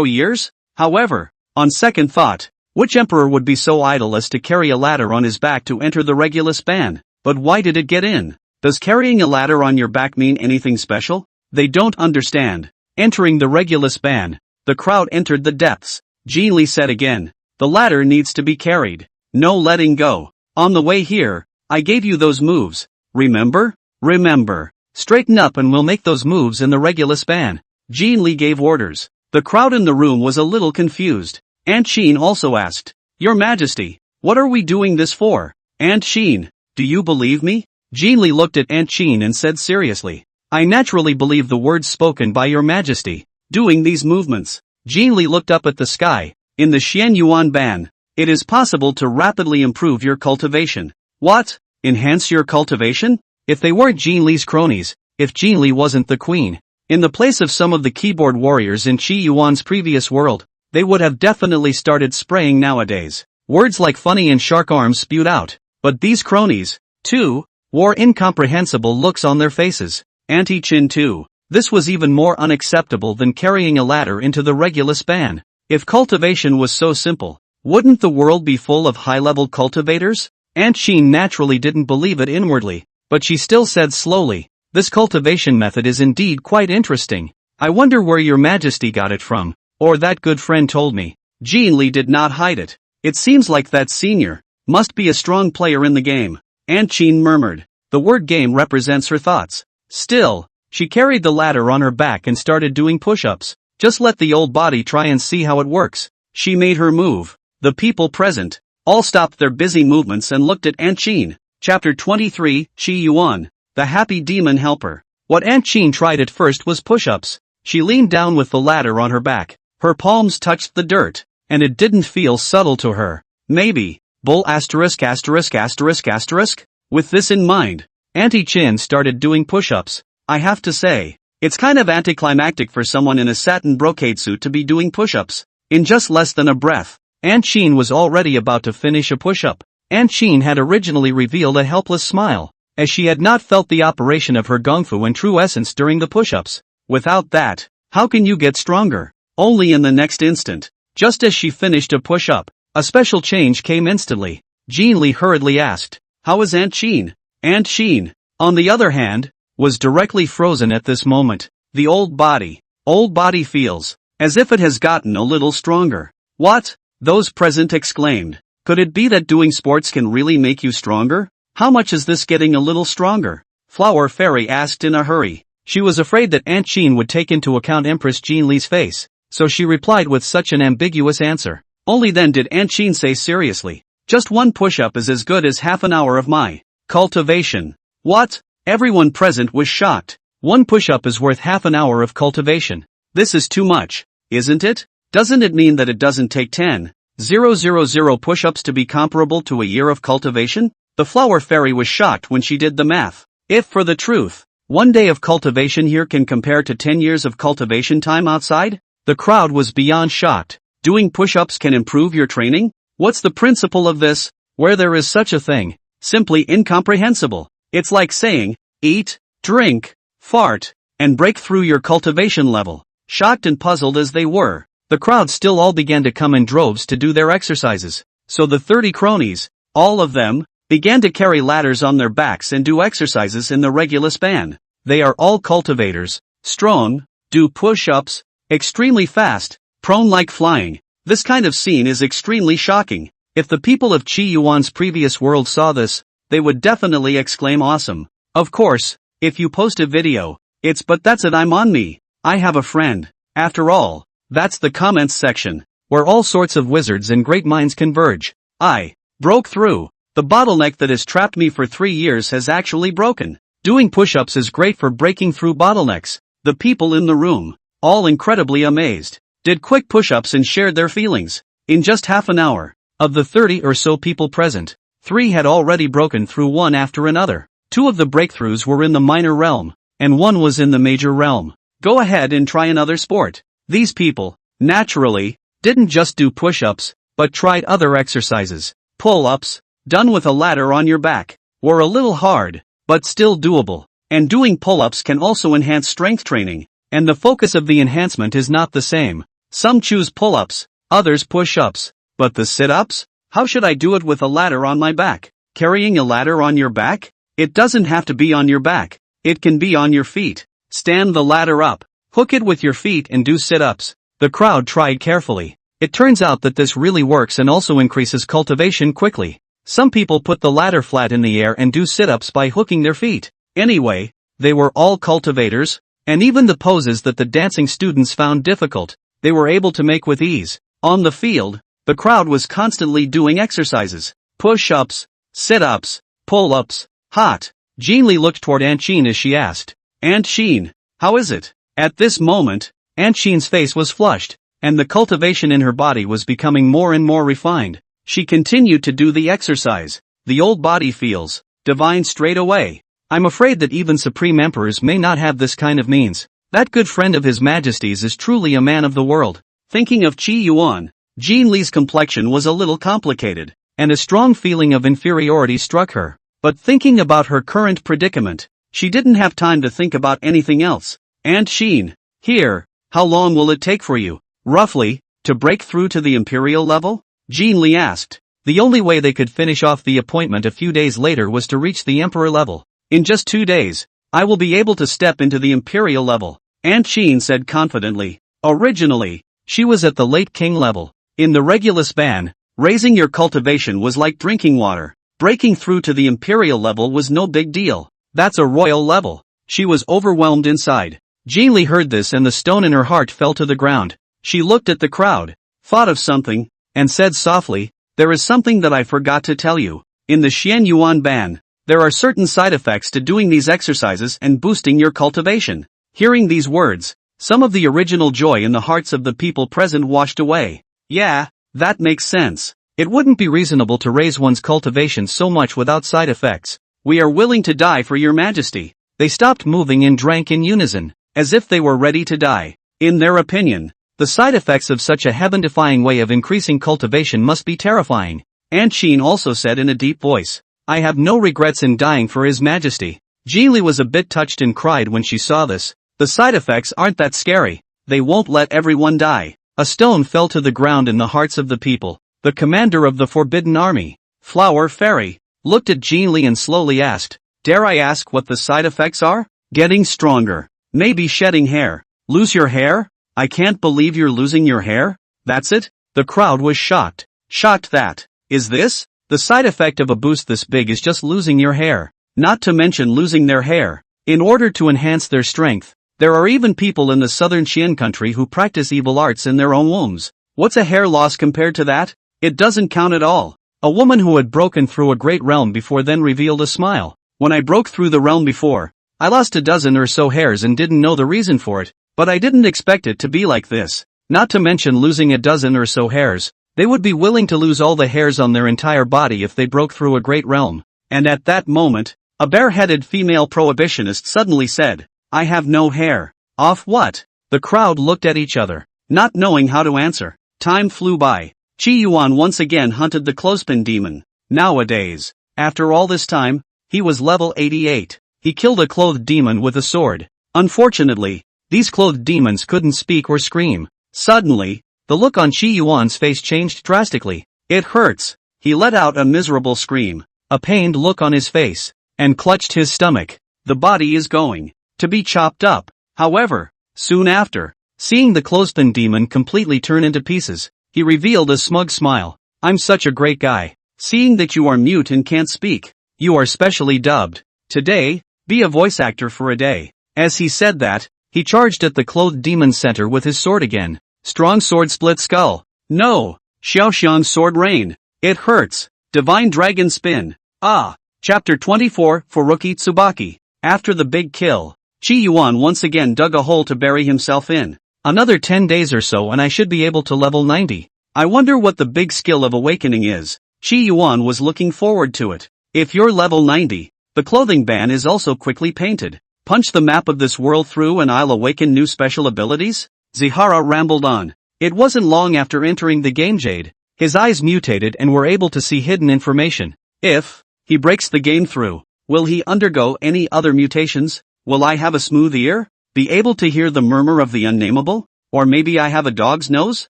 [SPEAKER 1] years? However, on second thought, which emperor would be so idle as to carry a ladder on his back to enter the Regulus ban? But why did it get in? Does carrying a ladder on your back mean anything special? They don't understand. Entering the Regulus ban, the crowd entered the depths. Jin Li said again, the ladder needs to be carried. No letting go. On the way here, I gave you those moves. Remember? Remember. Straighten up and we'll make those moves in the Regulus ban. Jin Li gave orders. The crowd in the room was a little confused. Aunt Qin also asked, Your Majesty, what are we doing this for? Aunt Qin, do you believe me? Jin Li looked at Aunt Qin and said seriously, I naturally believe the words spoken by Your Majesty. Doing these movements. Jin Li looked up at the sky. In the Xian Yuan ban, it is possible to rapidly improve your cultivation. What? Enhance your cultivation? If they weren't Jean Li's cronies, if Jean Li wasn't the queen, in the place of some of the keyboard warriors in Qi Yuan's previous world, they would have definitely started spraying nowadays. Words like funny and shark arms spewed out. But these cronies, too, wore incomprehensible looks on their faces. Auntie Chin too. This was even more unacceptable than carrying a ladder into the Regulus ban. If cultivation was so simple, wouldn't the world be full of high-level cultivators? Aunt Chin naturally didn't believe it inwardly, but she still said slowly, "This cultivation method is indeed quite interesting. I wonder where your majesty got it from, or that good friend told me." Jean Li did not hide it. "It seems like that senior must be a strong player in the game," Aunt Chin murmured. The word game represents her thoughts. Still, she carried the ladder on her back and started doing push-ups. Just let the old body try and see how it works. She made her move. The people present all stopped their busy movements and looked at Aunt Chin. Chapter 23, Qi Yuan, the Happy Demon Helper. What Aunt Chin tried at first was push-ups. She leaned down with the ladder on her back. Her palms touched the dirt, and it didn't feel subtle to her. Maybe, bull asterisk asterisk asterisk asterisk? With this in mind, Auntie Chin started doing push-ups. I have to say, it's kind of anticlimactic for someone in a satin brocade suit to be doing push-ups. In just less than a breath, Aunt Chin was already about to finish a push-up. Aunt Chin had originally revealed a helpless smile, as she had not felt the operation of her gongfu and true essence during the push-ups. Without that, how can you get stronger? Only in the next instant, just as she finished a push-up, a special change came instantly. Jean Li hurriedly asked, "How is Aunt Chin?" Aunt Chin, on the other hand, was directly frozen at this moment. The old body feels as if it has gotten a little stronger. What? Those present exclaimed. Could it be that doing sports can really make you stronger? How much is this getting a little stronger? Flower Fairy asked in a hurry. She was afraid that Aunt Chin would take into account Empress Jean Li's face, so she replied with such an ambiguous answer. Only then did Aunt Chin say seriously, "Just one push-up is as good as half an hour of my cultivation." What? Everyone present was shocked. One push-up is worth half an hour of cultivation. This is too much, isn't it? Doesn't it mean that it doesn't take 10,000 push-ups to be comparable to a year of cultivation? The Flower Fairy was shocked when she did the math. If for the truth, one day of cultivation here can compare to 10 years of cultivation time outside? The crowd was beyond shocked. Doing push-ups can improve your training? What's the principle of this? Where there is such a thing? Simply incomprehensible. It's like saying, eat, drink, fart, and break through your cultivation level. Shocked and puzzled as they were, the crowd still all began to come in droves to do their exercises. So the 30 cronies, all of them, began to carry ladders on their backs and do exercises in the Regulus band. They are all cultivators, strong, do push-ups, extremely fast, prone like flying. This kind of scene is extremely shocking. If the people of Qi Yuan's previous world saw this, they would definitely exclaim awesome. Of course, if you post a video, it's "but that's it, I'm on me. I have a friend." After all, that's the comments section, where all sorts of wizards and great minds converge. I broke through. The bottleneck that has trapped me for 3 years has actually broken. Doing push-ups is great for breaking through bottlenecks. The people in the room, all incredibly amazed, did quick push-ups and shared their feelings. In just half an hour, of the 30 or so people present, 3 had already broken through one after another. 2 of the breakthroughs were in the minor realm, and 1 was in the major realm. Go ahead and try another sport. These people, naturally, didn't just do push-ups, but tried other exercises. Pull-ups, done with a ladder on your back, were a little hard, but still doable. And doing pull-ups can also enhance strength training, and the focus of the enhancement is not the same. Some choose pull-ups, others push-ups. But the sit-ups? How should I do it with a ladder on my back? Carrying a ladder on your back? It doesn't have to be on your back. It can be on your feet. Stand the ladder up, hook it with your feet and do sit-ups. The crowd tried carefully. It turns out that this really works and also increases cultivation quickly. Some people put the ladder flat in the air and do sit-ups by hooking their feet. Anyway, they were all cultivators, and even the poses that the dancing students found difficult, they were able to make with ease. On the field, the crowd was constantly doing exercises. Push-ups, sit-ups, pull-ups. Hot. Jean Li looked toward Aunt Chin as she asked, "Aunt Chin, how is it?" At this moment, Aunt Chin's face was flushed, and the cultivation in her body was becoming more and more refined. She continued to do the exercise. The old body feels divine straight away. I'm afraid that even supreme emperors may not have this kind of means. That good friend of His Majesty's is truly a man of the world. Thinking of Qi Yuan, Jean Li's complexion was a little complicated, and a strong feeling of inferiority struck her. But thinking about her current predicament, she didn't have time to think about anything else. Aunt Jean, here, how long will it take for you, roughly, to break through to the imperial level? Jean Li asked. The only way they could finish off the appointment a few days later was to reach the emperor level. In just 2 days, I will be able to step into the imperial level, Aunt Jean said confidently. Originally, she was at the late king level. In the Regulus ban, raising your cultivation was like drinking water. Breaking through to the imperial level was no big deal. That's a royal level. She was overwhelmed inside. Jean Li heard this and the stone in her heart fell to the ground. She looked at the crowd, thought of something, and said softly, there is something that I forgot to tell you. In the Xian Yuan ban, there are certain side effects to doing these exercises and boosting your cultivation. Hearing these words, some of the original joy in the hearts of the people present washed away. Yeah, that makes sense. It wouldn't be reasonable to raise one's cultivation so much without side effects. We are willing to die for your majesty. They stopped moving and drank in unison, as if they were ready to die. In their opinion, the side effects of such a heaven-defying way of increasing cultivation must be terrifying. Aunt Jean also said in a deep voice, I have no regrets in dying for His Majesty. Jean Li was a bit touched and cried when she saw this. The side effects aren't that scary. They won't let everyone die. A stone fell to the ground in the hearts of the people. The commander of the Forbidden Army, Flower Fairy, looked at Jean Li and slowly asked, dare I ask what the side effects are? Getting stronger. Maybe shedding hair. Lose your hair? I can't believe you're losing your hair? That's it? The crowd was shocked. Shocked that. Is this? The side effect of a boost this big is just losing your hair. Not to mention losing their hair. In order to enhance their strength, there are even people in the southern Qian country who practice evil arts in their own wombs. What's a hair loss compared to that? It doesn't count at all. A woman who had broken through a great realm before then revealed a smile. When I broke through the realm before, I lost a dozen or so hairs and didn't know the reason for it, but I didn't expect it to be like this. Not to mention losing a dozen or so hairs, they would be willing to lose all the hairs on their entire body if they broke through a great realm. And at that moment, a bare-headed female prohibitionist suddenly said, I have no hair. Off what? The crowd looked at each other, not knowing how to answer. Time flew by. Qi Yuan once again hunted the clothespin demon. Nowadays, after all this time, he was level 88. He killed a clothed demon with a sword. Unfortunately, these clothed demons couldn't speak or scream. Suddenly, the look on Qi Yuan's face changed drastically. It hurts. He let out a miserable scream, a pained look on his face, and clutched his stomach. The body is going to be chopped up. However, soon after, seeing the clothespin demon completely turn into pieces, he revealed a smug smile. I'm such a great guy. Seeing that you are mute and can't speak, you are specially dubbed. Today, be a voice actor for a day. As he said that, he charged at the clothed demon's center with his sword again. Strong sword split skull. No. Xiaoxiang sword rain. It hurts. Divine dragon spin. Ah. Chapter 24, Furuki Tsubaki. After the big kill, Qi Yuan once again dug a hole to bury himself in. Another 10 days or so and I should be able to level 90. I wonder what the big skill of awakening is. Qi Yuan was looking forward to it. If you're level 90, the clothing ban is also quickly painted. Punch the map of this world through and I'll awaken new special abilities? Zihara rambled on. It wasn't long after entering the game Jade. His eyes mutated and were able to see hidden information. If he breaks the game through, will he undergo any other mutations? Will I have a smooth ear? Be able to hear the murmur of the unnameable? Or maybe I have a dog's nose?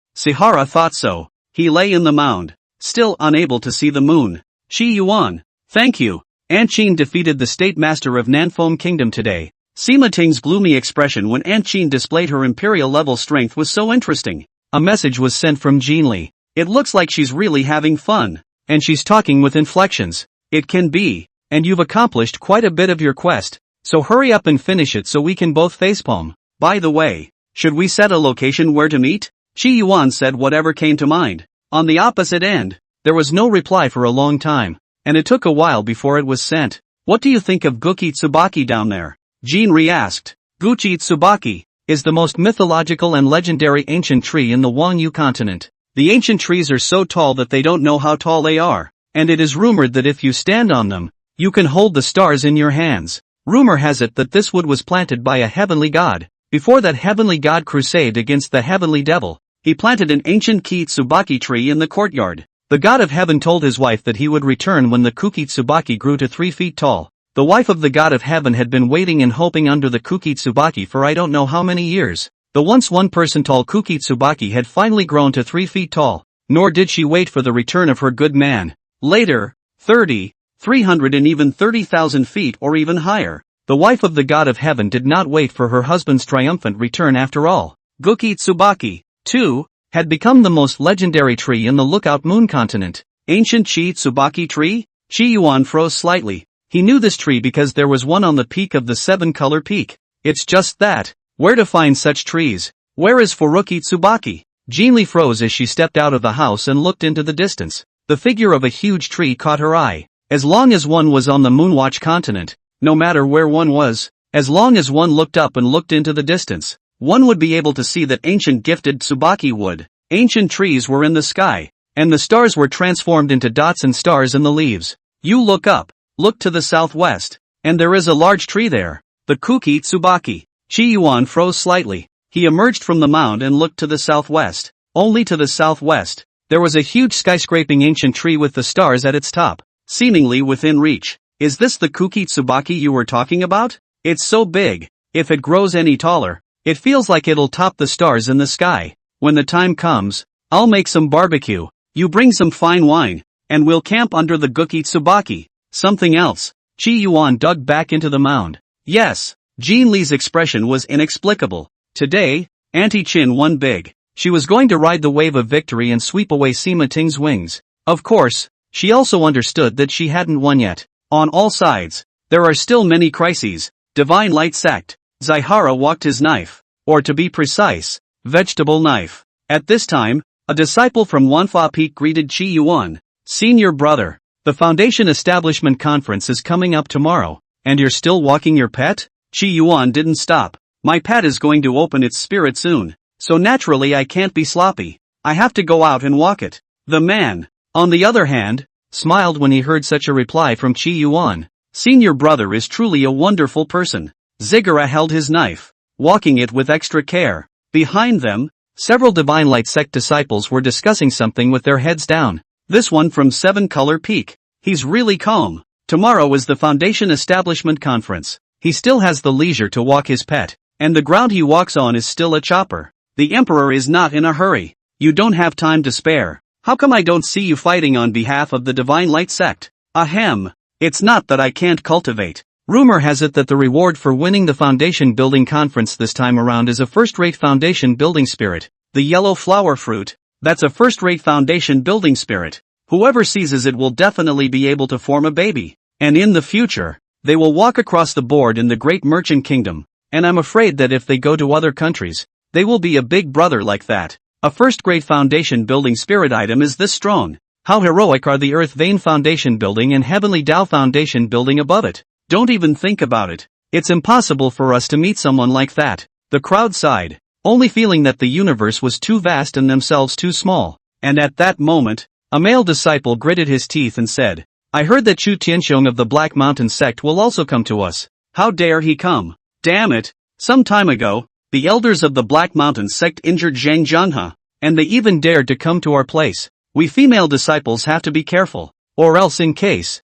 [SPEAKER 1] Sihara thought so. He lay in the mound, still unable to see the moon. Qi Yuan, thank you. Aunt Jean defeated the state master of Nanfeng Kingdom today. Sima Ting's gloomy expression when Aunt Jean displayed her imperial level strength was so interesting. A message was sent from Jean Li. It looks like she's really having fun. And she's talking with inflections. It can be. And you've accomplished quite a bit of your quest. So hurry up and finish it so we can both facepalm. By the way, should we set a location where to meet? Qi Yuan said whatever came to mind. On the opposite end, there was no reply for a long time, and it took a while before it was sent. What do you think of Guki Tsubaki down there? Jean re-asked. Guki Tsubaki is the most mythological and legendary ancient tree in the Wangyu continent. The ancient trees are so tall that they don't know how tall they are, and it is rumored that if you stand on them, You can hold the stars in your hands. Rumor has it that this wood was planted by a heavenly god. Before that heavenly god crusade against the heavenly devil, he planted an ancient Kitsubaki tree in the courtyard. The god of heaven told his wife that he would return when the Kukitsubaki grew to 3 feet tall. The wife of the god of heaven had been waiting and hoping under the Kukitsubaki for I don't know how many years. The once 1 person tall Kukitsubaki had finally grown to 3 feet tall, nor did she wait for the return of her good man. Later, 30, 300 and even 30,000 feet or even higher. The wife of the god of heaven did not wait for her husband's triumphant return after all. Kukitsubaki, too, had become the most legendary tree in the Lookout Moon continent. Ancient Tsubaki tree? Chi-Yuan froze slightly. He knew this tree because there was one on the peak of the 7-color peak. It's just that. Where to find such trees? Where is Furukitsubaki? Jeanli froze as she stepped out of the house and looked into the distance. The figure of a huge tree caught her eye. As long as one was on the Moonwatch continent, no matter where one was, as long as one looked up and looked into the distance, one would be able to see that ancient gifted Tsubaki wood. Ancient trees were in the sky, and the stars were transformed into dots and stars in the leaves. You look up, look to the southwest, and there is a large tree there. The Kukitsubaki. Chi-Yuan froze slightly. He emerged from the mound and looked to the southwest. Only to the southwest, there was a huge skyscraping ancient tree with the stars at its top, seemingly within reach. Is this the Kukitsubaki you were talking about? It's so big. If it grows any taller, it feels like it'll top the stars in the sky. When the time comes, I'll make some barbecue. You bring some fine wine, and we'll camp under the Kukitsubaki. Something else. Chi-Yuan dug back into the mound. Yes. Jean Li's expression was inexplicable. Today, Auntie Chin won big. She was going to ride the wave of victory and sweep away Sima Ting's wings. Of course, she also understood that she hadn't won yet. On all sides, there are still many crises. Divine Light Sect. Zaihara walked his knife, or to be precise, vegetable knife. At this time, a disciple from Wanfa Peak greeted Chi-Yuan. Senior brother, the Foundation Establishment Conference is coming up tomorrow, and you're still walking your pet? Chi-Yuan didn't stop. My pet is going to open its spirit soon, so naturally I can't be sloppy. I have to go out and walk it. The man, on the other hand, smiled when he heard such a reply from Chi-Yuan. Senior brother is truly a wonderful person. Zigara held his knife, walking it with extra care. Behind them, several Divine Light Sect disciples were discussing something with their heads down. This one from 7-Color Peak. He's really calm. Tomorrow is the Foundation Establishment Conference. He still has the leisure to walk his pet, and the ground he walks on is still a chopper. The Emperor is not in a hurry. You don't have time to spare. How come I don't see you fighting on behalf of the Divine Light Sect? Ahem. It's not that I can't cultivate. Rumor has it that the reward for winning the Foundation Building Conference this time around is a first-rate Foundation Building Spirit. The yellow flower fruit. That's a first-rate Foundation Building Spirit. Whoever seizes it will definitely be able to form a baby. And in the future, they will walk across the board in the Great Merchant Kingdom, and I'm afraid that if they go to other countries, they will be a big brother like that. A first-grade Foundation Building Spirit item is this strong. How heroic are the Earth Vein Foundation Building and Heavenly Tao Foundation Building above it? Don't even think about it. It's impossible for us to meet someone like that. The crowd sighed, only feeling that the universe was too vast and themselves too small. And at that moment, a male disciple gritted his teeth and said, I heard that Chu Tianxiong of the Black Mountain Sect will also come to us. How dare he come? Damn it. Some time ago, the elders of the Black Mountain Sect injured Zhang Zhanghe, and they even dared to come to our place. We female disciples have to be careful, or else in case,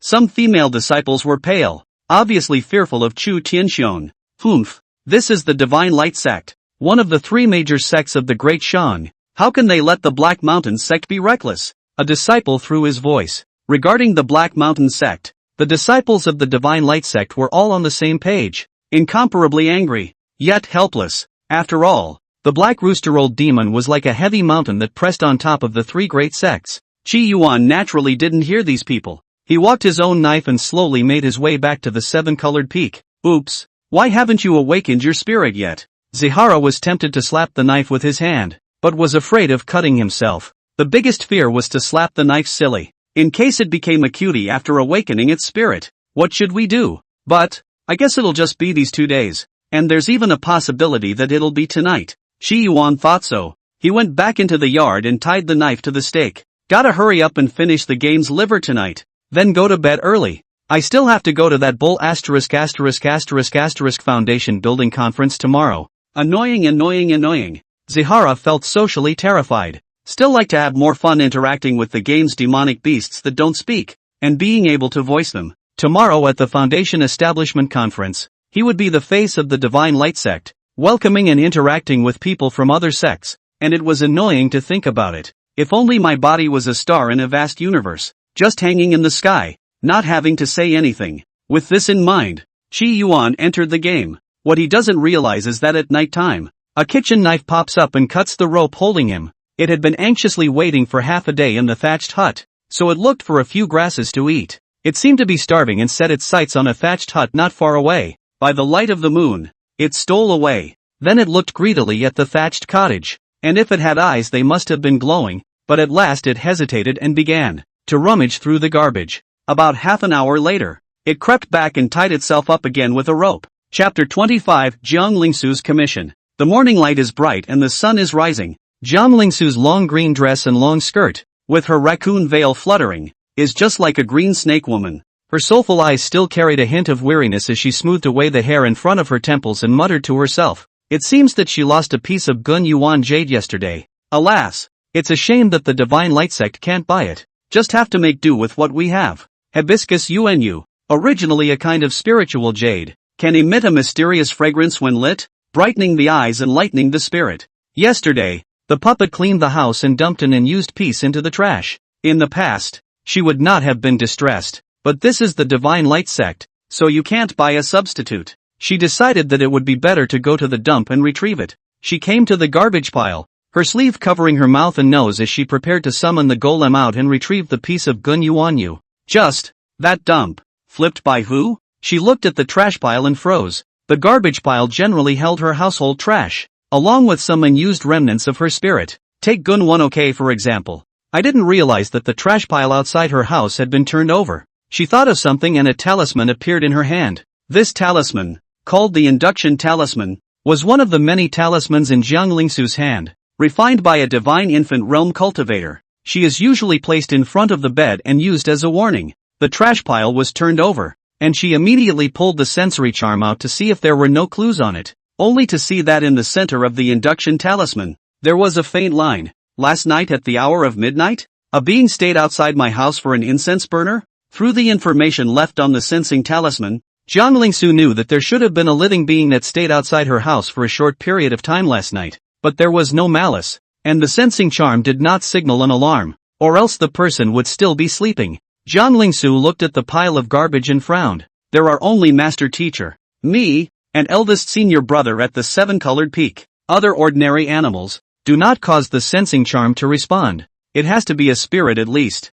[SPEAKER 1] some female disciples were pale, obviously fearful of Chu Tianxiong. Humph. This is the Divine Light Sect, one of the 3 major sects of the Great Shang. How can they let the Black Mountain Sect be reckless? A disciple threw his voice. Regarding the Black Mountain Sect, the disciples of the Divine Light Sect were all on the same page, incomparably angry, yet helpless. After all, the Black Rooster Old Demon was like a heavy mountain that pressed on top of the 3 great sects. Chi-Yuan naturally didn't hear these people. He walked his own knife and slowly made his way back to the 7-colored peak. Oops, why haven't you awakened your spirit yet? Zihara was tempted to slap the knife with his hand, but was afraid of cutting himself. The biggest fear was to slap the knife silly, in case it became a cutie after awakening its spirit. What should we do? But, I guess it'll just be these 2 days, and there's even a possibility that it'll be tonight. Chi-Yuan thought so. He went back into the yard and tied the knife to the stake. Gotta hurry up and finish the game's liver tonight. then go to bed early. I still have to go to that bull **** foundation building conference tomorrow. Annoying. Zihara felt socially terrified. Still like to have more fun interacting with the game's demonic beasts that don't speak, and being able to voice them. Tomorrow at the Foundation Establishment Conference, he would be the face of the Divine Light sect, welcoming and interacting with people from other sects, and it was annoying to think about it. If only my body was a star in a vast universe, just hanging in the sky, not having to say anything. With this in mind, Chi Yuan entered the game. What he doesn't realize is that at night time, a kitchen knife pops up and cuts the rope holding him. It had been anxiously waiting for half a day in the thatched hut, so it looked for a few grasses to eat. It seemed to be starving and set its sights on a thatched hut not far away. By the light of the moon, it stole away. Then it looked greedily at the thatched cottage, and if it had eyes they must have been glowing, but at last it hesitated and began to rummage through the garbage. About half an hour later, it crept back and tied itself up again with a rope. Chapter 25 Jiang Lingsu's Commission. The morning light is bright and the sun is rising. Jiang Lingsu's long green dress and long skirt, with her raccoon veil fluttering, is just like a green snake woman. Her soulful eyes still carried a hint of weariness as she smoothed away the hair in front of her temples and muttered to herself. It seems that she lost a piece of Gun Yuan jade yesterday. Alas, it's a shame that the Divine Light sect can't buy it. Just have to make do with what we have. Hibiscus UNU, originally a kind of spiritual jade, can emit a mysterious fragrance when lit, brightening the eyes and lightening the spirit. Yesterday, the puppet cleaned the house and dumped an unused piece into the trash. In the past, she would not have been distressed, but this is the Divine Light sect, so you can't buy a substitute. She decided that it would be better to go to the dump and retrieve it. She came to the garbage pile, her sleeve covering her mouth and nose as she prepared to summon the golem out and retrieve the piece of Gun Yuanyu. Just that dump. Flipped by who? She looked at the trash pile and froze. The garbage pile generally held her household trash, along with some unused remnants of her spirit. Take Gun 1OK for example. I didn't realize that the trash pile outside her house had been turned over. She thought of something and a talisman appeared in her hand. This talisman, called the Induction Talisman, was one of the many talismans in Jiang Lingsu's hand, refined by a divine infant realm cultivator. She is usually placed in front of the bed and used as a warning. The trash pile was turned over, and she immediately pulled the sensory charm out to see if there were no clues on it, only to see that in the center of the Induction Talisman, there was a faint line. Last night at the hour of midnight, a being stayed outside my house for an incense burner? Through the information left on the sensing talisman, Jiang Lingsu knew that there should have been a living being that stayed outside her house for a short period of time last night, but there was no malice, and the sensing charm did not signal an alarm, or else the person would still be sleeping. Jiang Lingsu looked at the pile of garbage and frowned. There are only master teacher, me, and eldest senior brother at the seven-colored peak. Other ordinary animals do not cause the sensing charm to respond. It has to be a spirit at least.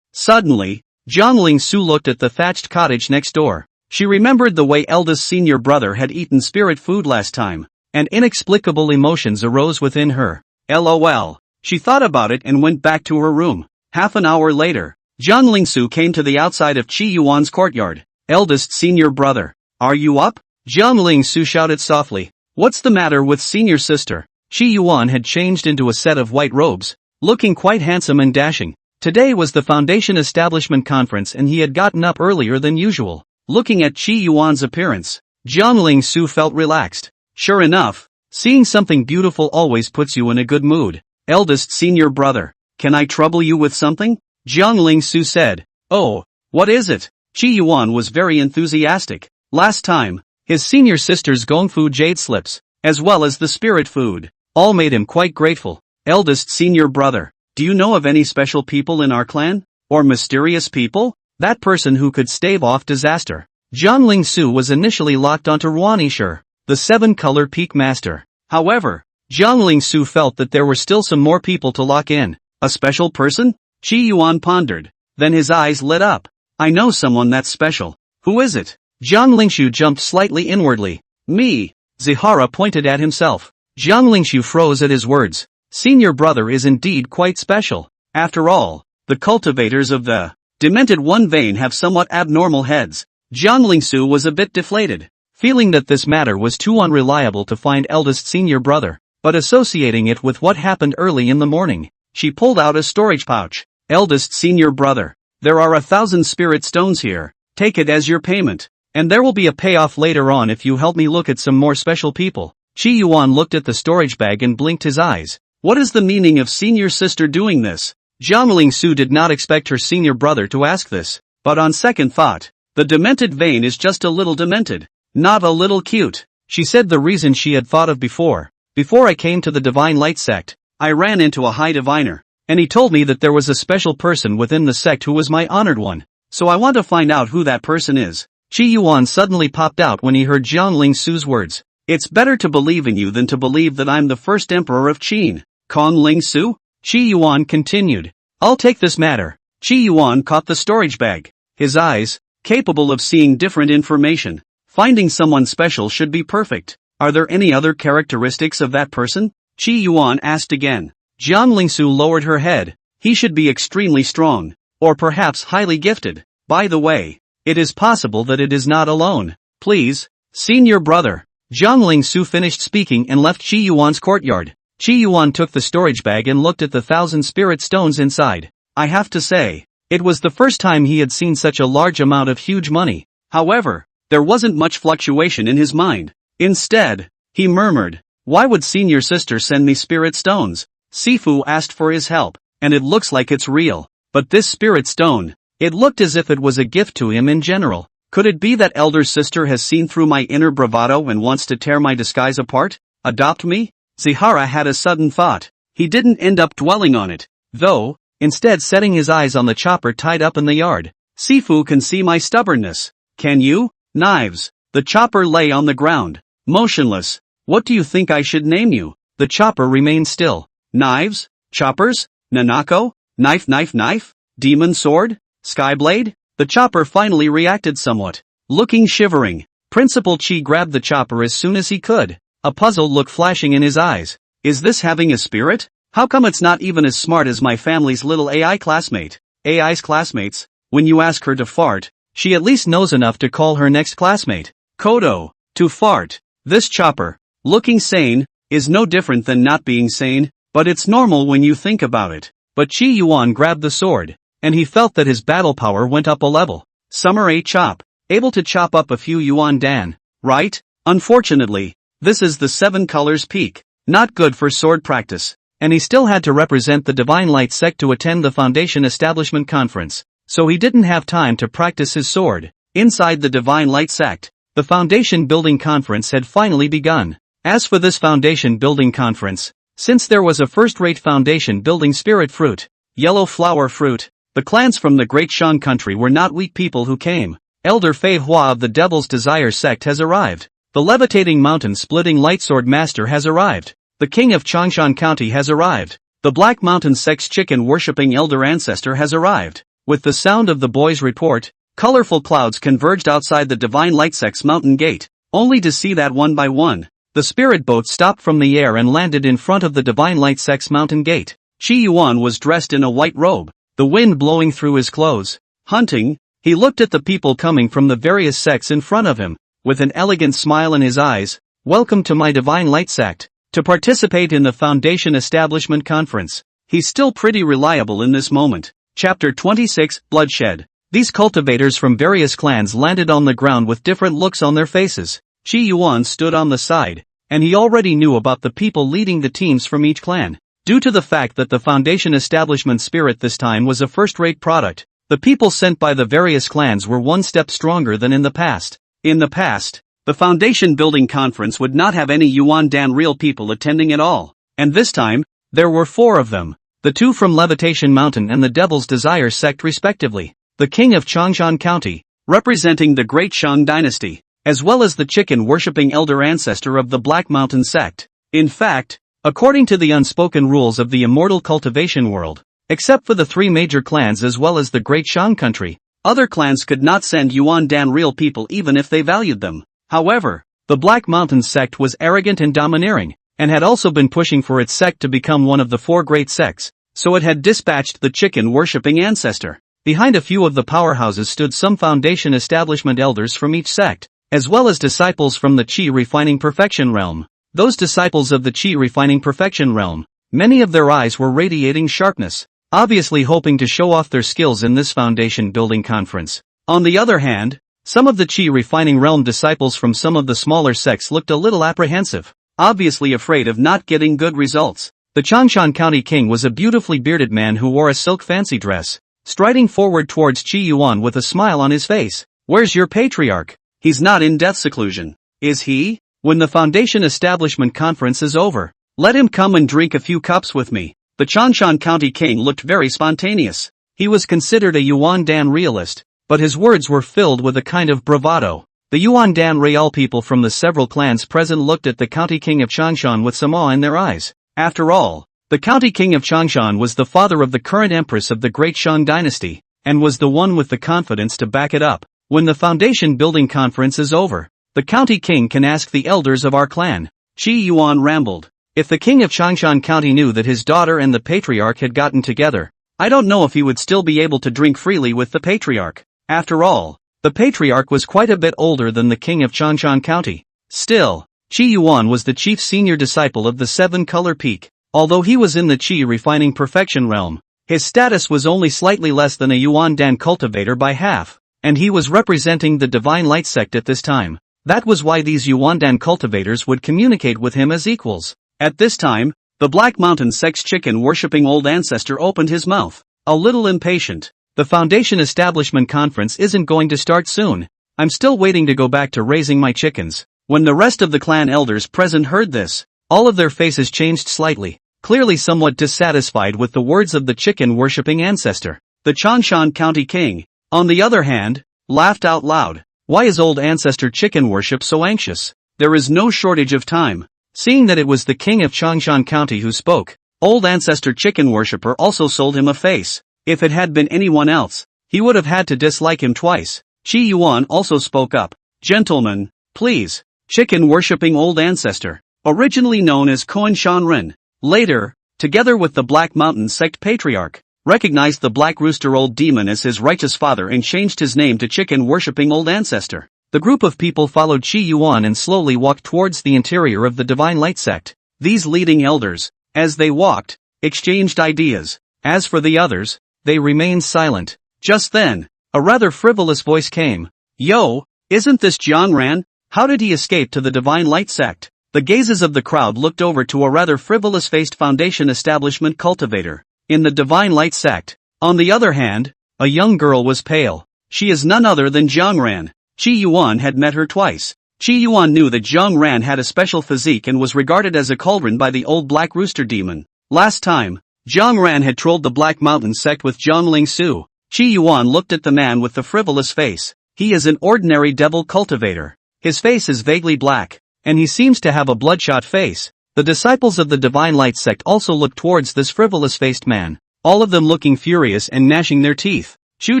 [SPEAKER 1] Suddenly, Jiang Lingsu looked at the thatched cottage next door. She remembered the way eldest senior brother had eaten spirit food last time, and inexplicable emotions arose within her. LOL. She thought about it and went back to her room. Half an hour later, Jiang Lingsu came to the outside of Chi Yuan's courtyard. Eldest senior brother, are you up? Jiang Lingsu shouted softly. What's the matter with senior sister? Chi Yuan had changed into a set of white robes, looking quite handsome and dashing. Today was the Foundation Establishment Conference and he had gotten up earlier than usual. Looking at Chi Yuan's appearance, Jiang Lingsu felt relaxed. Sure enough, seeing something beautiful always puts you in a good mood. Eldest senior brother, can I trouble you with something? Jiang Lingsu said. Oh, what is it? Chi Yuan was very enthusiastic. Last time, his senior sister's Gongfu jade slips, as well as the spirit food, all made him quite grateful. Eldest senior brother, do you know of any special people in our clan? Or mysterious people? That person who could stave off disaster. Jiang Lingsu was initially locked onto Ruanishir, the seven-color peak master. However, Jiang Lingsu felt that there were still some more people to lock in. A special person? Chi Yuan pondered. Then his eyes lit up. I know someone that's special. Who is it? Jiang Lingsu jumped slightly inwardly. Me. Zihara pointed at himself. Jiang Lingsu froze at his words. Senior brother is indeed quite special. After all, the cultivators of the Demented One vein have somewhat abnormal heads. Jiang Lingsu was a bit deflated, feeling that this matter was too unreliable to find eldest senior brother, but associating it with what happened early in the morning. She pulled out a storage pouch. Eldest senior brother, There are 1,000 spirit stones here. Take it as your payment. And there will be a payoff later on if you help me look at some more special people. Qi Yuan looked at the storage bag and blinked his eyes. What is the meaning of senior sister doing this? Jiang Lingsu did not expect her senior brother to ask this, but on second thought, the demented vein is just a little demented, not a little cute. She said the reason she had thought of before. Before I came to the Divine Light sect, I ran into a high diviner, and he told me that there was a special person within the sect who was my honored one. So I want to find out who that person is. Qi Yuan suddenly popped out when he heard Jiang Lingsu's words. It's better to believe in you than to believe that I'm the first emperor of Qin. Kong Lingsu? Qi Yuan continued. I'll take this matter. Qi Yuan caught the storage bag. His eyes, capable of seeing different information. Finding someone special should be perfect. Are there any other characteristics of that person? Qi Yuan asked again. Jiang Lingsu lowered her head. He should be extremely strong. Or perhaps highly gifted. By the way, it is possible that it is not alone. Please, senior brother. Jiang Lingsu finished speaking and left Qi Yuan's courtyard. Qi Yuan took the storage bag and looked at the 1,000 spirit stones inside. I have to say, it was the first time he had seen such a large amount of huge money. However, there wasn't much fluctuation in his mind. Instead, he murmured, why would senior sister send me spirit stones? Sifu asked for his help, and it looks like it's real. But this spirit stone, it looked as if it was a gift to him in general. Could it be that elder sister has seen through my inner bravado and wants to tear my disguise apart? Adopt me? Zihara had a sudden thought. He didn't end up dwelling on it, though, instead setting his eyes on the chopper tied up in the yard. Sifu can see my stubbornness. Can you? Knives. The chopper lay on the ground, motionless. What do you think I should name you? The chopper remained still. Knives? Choppers? Nanako? Knife? Demon sword? Skyblade? The chopper finally reacted somewhat. Looking shivering, Principal Qi grabbed the chopper as soon as he could. A puzzled look flashing in his eyes. Is this having a spirit? How come it's not even as smart as my family's little AI classmate? AI's classmates? When you ask her to fart, she at least knows enough to call her next classmate Kodo. To fart. This chopper, looking sane, is no different than not being sane, but it's normal when you think about it. But Qi Yuan grabbed the sword, and he felt that his battle power went up a level. Summer A chop. Able to chop up a few Yuan Dan, right? Unfortunately, this is the 7 colors peak. Not good for sword practice. And he still had to represent the Divine Light sect to attend the Foundation Establishment Conference. So he didn't have time to practice his sword. Inside the Divine Light sect, the Foundation Building Conference had finally begun. As for this Foundation Building Conference, since there was a first-rate foundation building spirit fruit, yellow flower fruit, the clans from the Great Shan country were not weak people who came. Elder Fei Hua of the Devil's Desire sect has arrived. The levitating mountain-splitting lightsword master has arrived. The king of Changshan County has arrived. The Black Mountain sect's chicken-worshipping elder ancestor has arrived. With the sound of the boy's report, colorful clouds converged outside the Divine Light sect's mountain gate, only to see that one by one, the spirit boat stopped from the air and landed in front of the Divine Light sect's mountain gate. Qi Yuan was dressed in a white robe, the wind blowing through his clothes. Hunting, he looked at the people coming from the various sects in front of him, with an elegant smile in his eyes. Welcome to my Divine Light sect. To participate in the Foundation Establishment Conference. He's still pretty reliable in this moment. Chapter 26, Bloodshed. These cultivators from various clans landed on the ground with different looks on their faces. Qi Yuan stood on the side, and he already knew about the people leading the teams from each clan. Due to the fact that the Foundation Establishment spirit this time was a first-rate product, the people sent by the various clans were one step stronger than in the past. In the past, the Foundation Building Conference would not have any Yuan Dan real people attending at all, and this time, there were 4 of them, the 2 from Levitation Mountain and the Devil's Desire sect respectively, the king of Changshan County, representing the Great Shang dynasty, as well as the chicken-worshipping elder ancestor of the Black Mountain sect. In fact, according to the unspoken rules of the immortal cultivation world, except for the 3 major clans as well as the Great Shang country, other clans could not send Yuan Dan real people even if they valued them. However, the Black Mountain sect was arrogant and domineering, and had also been pushing for its sect to become one of the 4 great sects, so it had dispatched the chicken-worshipping ancestor. Behind a few of the powerhouses stood some Foundation Establishment elders from each sect, as well as disciples from the Qi Refining Perfection realm. Those disciples of the Qi Refining Perfection realm, many of their eyes were radiating sharpness. obviously hoping to show off their skills in this foundation building conference. On the other hand, some of the Qi refining realm disciples from some of the smaller sects looked a little apprehensive, obviously afraid of not getting good results. The Changshan County king was a beautifully bearded man who wore a silk fancy dress, striding forward towards Qi Yuan with a smile on his face. "Where's your patriarch? He's not in death seclusion, is he? When the foundation establishment conference is over, let him come and drink a few cups with me." The Changshan County king looked very spontaneous. He was considered a Yuan Dan realist, but his words were filled with a kind of bravado. The Yuan Dan Real people from the several clans present looked at the county king of Changshan with some awe in their eyes. After all, the county king of Changshan was the father of the current empress of the great Shang dynasty, and was the one with the confidence to back it up. When the foundation building conference is over, the county king can ask the elders of our clan. Qi Yuan rambled. If the king of Changshan County knew that his daughter and the patriarch had gotten together, I don't know if he would still be able to drink freely with the patriarch. After all, the patriarch was quite a bit older than the king of Changshan County. Still, Qi Yuan was the chief senior disciple of the seven-color peak. Although he was in the Qi refining perfection realm, his status was only slightly less than a Yuan Dan cultivator by half, and he was representing the Divine Light sect at this time. That was why these Yuan Dan cultivators would communicate with him as equals. At this time, the Black Mountain sect's chicken-worshipping old ancestor opened his mouth, a little impatient. "The foundation establishment conference isn't going to start soon. I'm still waiting to go back to raising my chickens." When the rest of the clan elders present heard this, all of their faces changed slightly, clearly somewhat dissatisfied with the words of the chicken-worshipping ancestor. The Changshan County king, on the other hand, laughed out loud. "Why is old ancestor chicken worship so anxious? There is no shortage of time." Seeing that it was the king of Changshan County who spoke, old ancestor chicken worshipper also sold him a face. If it had been anyone else, he would have had to dislike him twice. Qi Yuan also spoke up. "Gentlemen, please." Chicken worshipping old ancestor, originally known as Koan Shanren, later, together with the Black Mountain sect patriarch, recognized the Black Rooster old demon as his righteous father and changed his name to chicken worshipping old ancestor. The group of people followed Qi Yuan and slowly walked towards the interior of the Divine Light sect. These leading elders, as they walked, exchanged ideas. As for the others, they remained silent. Just then, a rather frivolous voice came. "Yo, isn't this Jiang Ran? How did he escape to the Divine Light sect?" The gazes of the crowd looked over to a rather frivolous-faced foundation establishment cultivator. In the Divine Light sect, on the other hand, a young girl was pale. She is none other than Jiang Ran. Qi Yuan had met her twice. Qi Yuan knew that Jiang Ran had a special physique and was regarded as a cauldron by the old Black Rooster demon. Last time, Jiang Ran had trolled the Black Mountain sect with Zhongling Su. Qi Yuan looked at the man with the frivolous face. He is an ordinary devil cultivator. His face is vaguely black, and he seems to have a bloodshot face. The disciples of the Divine Light sect also looked towards this frivolous-faced man, all of them looking furious and gnashing their teeth. "Chu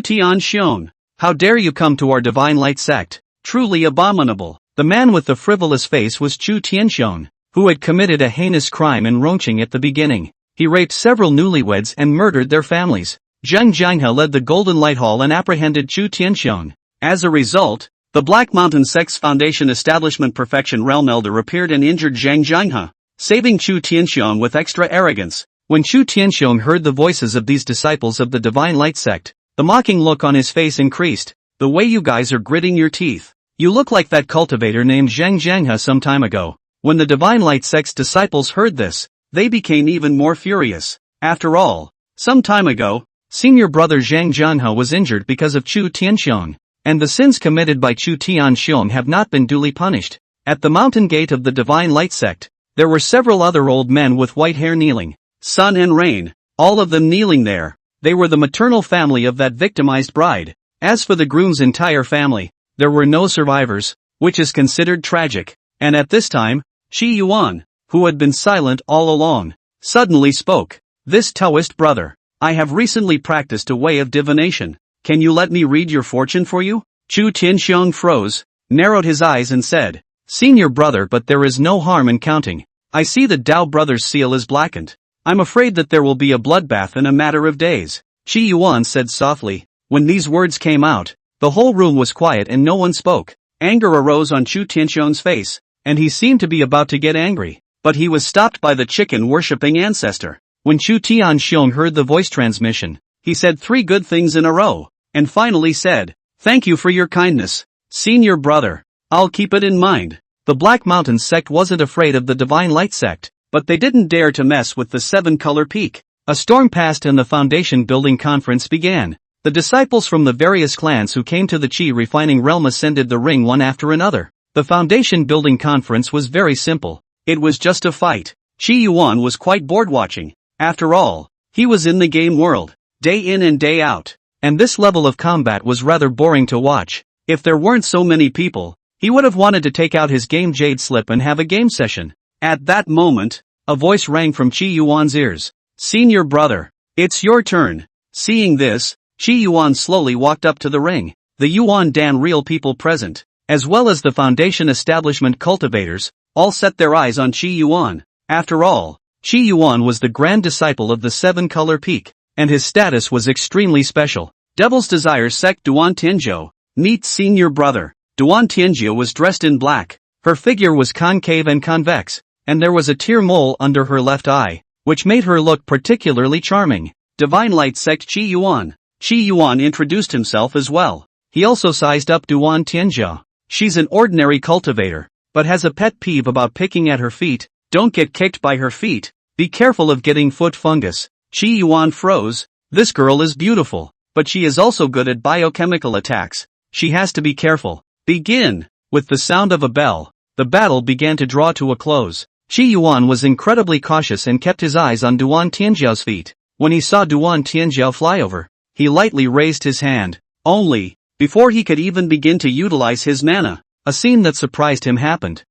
[SPEAKER 1] Tian Xiong, how dare you come to our Divine Light sect? Truly abominable." The man with the frivolous face was Chu Tianxiong, who had committed a heinous crime in Rongqing at the beginning. He raped several newlyweds and murdered their families. Zheng Jianghe led the Golden Light Hall and apprehended Chu Tianxiong. As a result, the Black Mountain sect's foundation establishment perfection realm elder appeared and injured Zheng Jianghe, saving Chu Tianxiong with extra arrogance. When Chu Tianxiong heard the voices of these disciples of the Divine Light sect, the mocking look on his face increased. "The way you guys are gritting your teeth. You look like that cultivator named Zheng Jianghe some time ago." When the Divine Light sect's disciples heard this, they became even more furious. After all, some time ago, senior brother Zheng Jianghe was injured because of Chu Tianxiong, and the sins committed by Chu Tianxiong have not been duly punished. At the mountain gate of the Divine Light sect, there were several other old men with white hair kneeling. Sun and Rain, all of them kneeling there. They were the maternal family of that victimized bride. As for the groom's entire family, there were no survivors, which is considered tragic. And at this time, Qi Yuan, who had been silent all along, suddenly spoke. "This Taoist brother, I have recently practiced a way of divination. Can you let me read your fortune for you?" Chu Tianxiong froze, narrowed his eyes and said, "Senior brother, but there is no harm in counting. I see the Dao brothers' seal is blackened. I'm afraid that there will be a bloodbath in a matter of days." Qi Yuan said softly. When these words came out, the whole room was quiet and no one spoke. Anger arose on Chu Tianxiong's face, and he seemed to be about to get angry, but he was stopped by the chicken-worshipping ancestor. When Chu Tianxiong heard the voice transmission, he said 3 good things in a row, and finally said, "Thank you for your kindness, senior brother. I'll keep it in mind." The Black Mountain sect wasn't afraid of the Divine Light sect, but they didn't dare to mess with the 7-color peak. A storm passed and the foundation building conference began. The disciples from the various clans who came to the Qi refining realm ascended the ring one after another. The foundation building conference was very simple. It was just a fight. Qi Yuan was quite bored watching. After all, he was in the game world, day in and day out. And this level of combat was rather boring to watch. If there weren't so many people, he would have wanted to take out his game Jade Slip and have a game session. At that moment, a voice rang from Qi Yuan's ears. "Senior brother, it's your turn." Seeing this, Qi Yuan slowly walked up to the ring. The Yuan Dan real people present, as well as the foundation establishment cultivators, all set their eyes on Qi Yuan. After all, Qi Yuan was the grand disciple of the 7-color peak, and his status was extremely special. Devil's Desire sect Duan Tianzhou, meet senior brother. Duan Tianzhou was dressed in black, her figure was concave and convex, and there was a tear mole under her left eye, which made her look particularly charming. Divine Light sect Qi Yuan. Qi Yuan introduced himself as well. He also sized up Duan Tianzhou. She's an ordinary cultivator, but has a pet peeve about picking at her feet. Don't get kicked by her feet. Be careful of getting foot fungus. Qi Yuan froze. This girl is beautiful, but she is also good at biochemical attacks. She has to be careful. Begin. With the sound of a bell, the battle began to draw to a close. Qi Yuan was incredibly cautious and kept his eyes on Duan Tianzhou's feet. When he saw Duan Tianzhou fly over, he lightly raised his hand. Only, before he could even begin to utilize his mana, a scene that surprised him happened.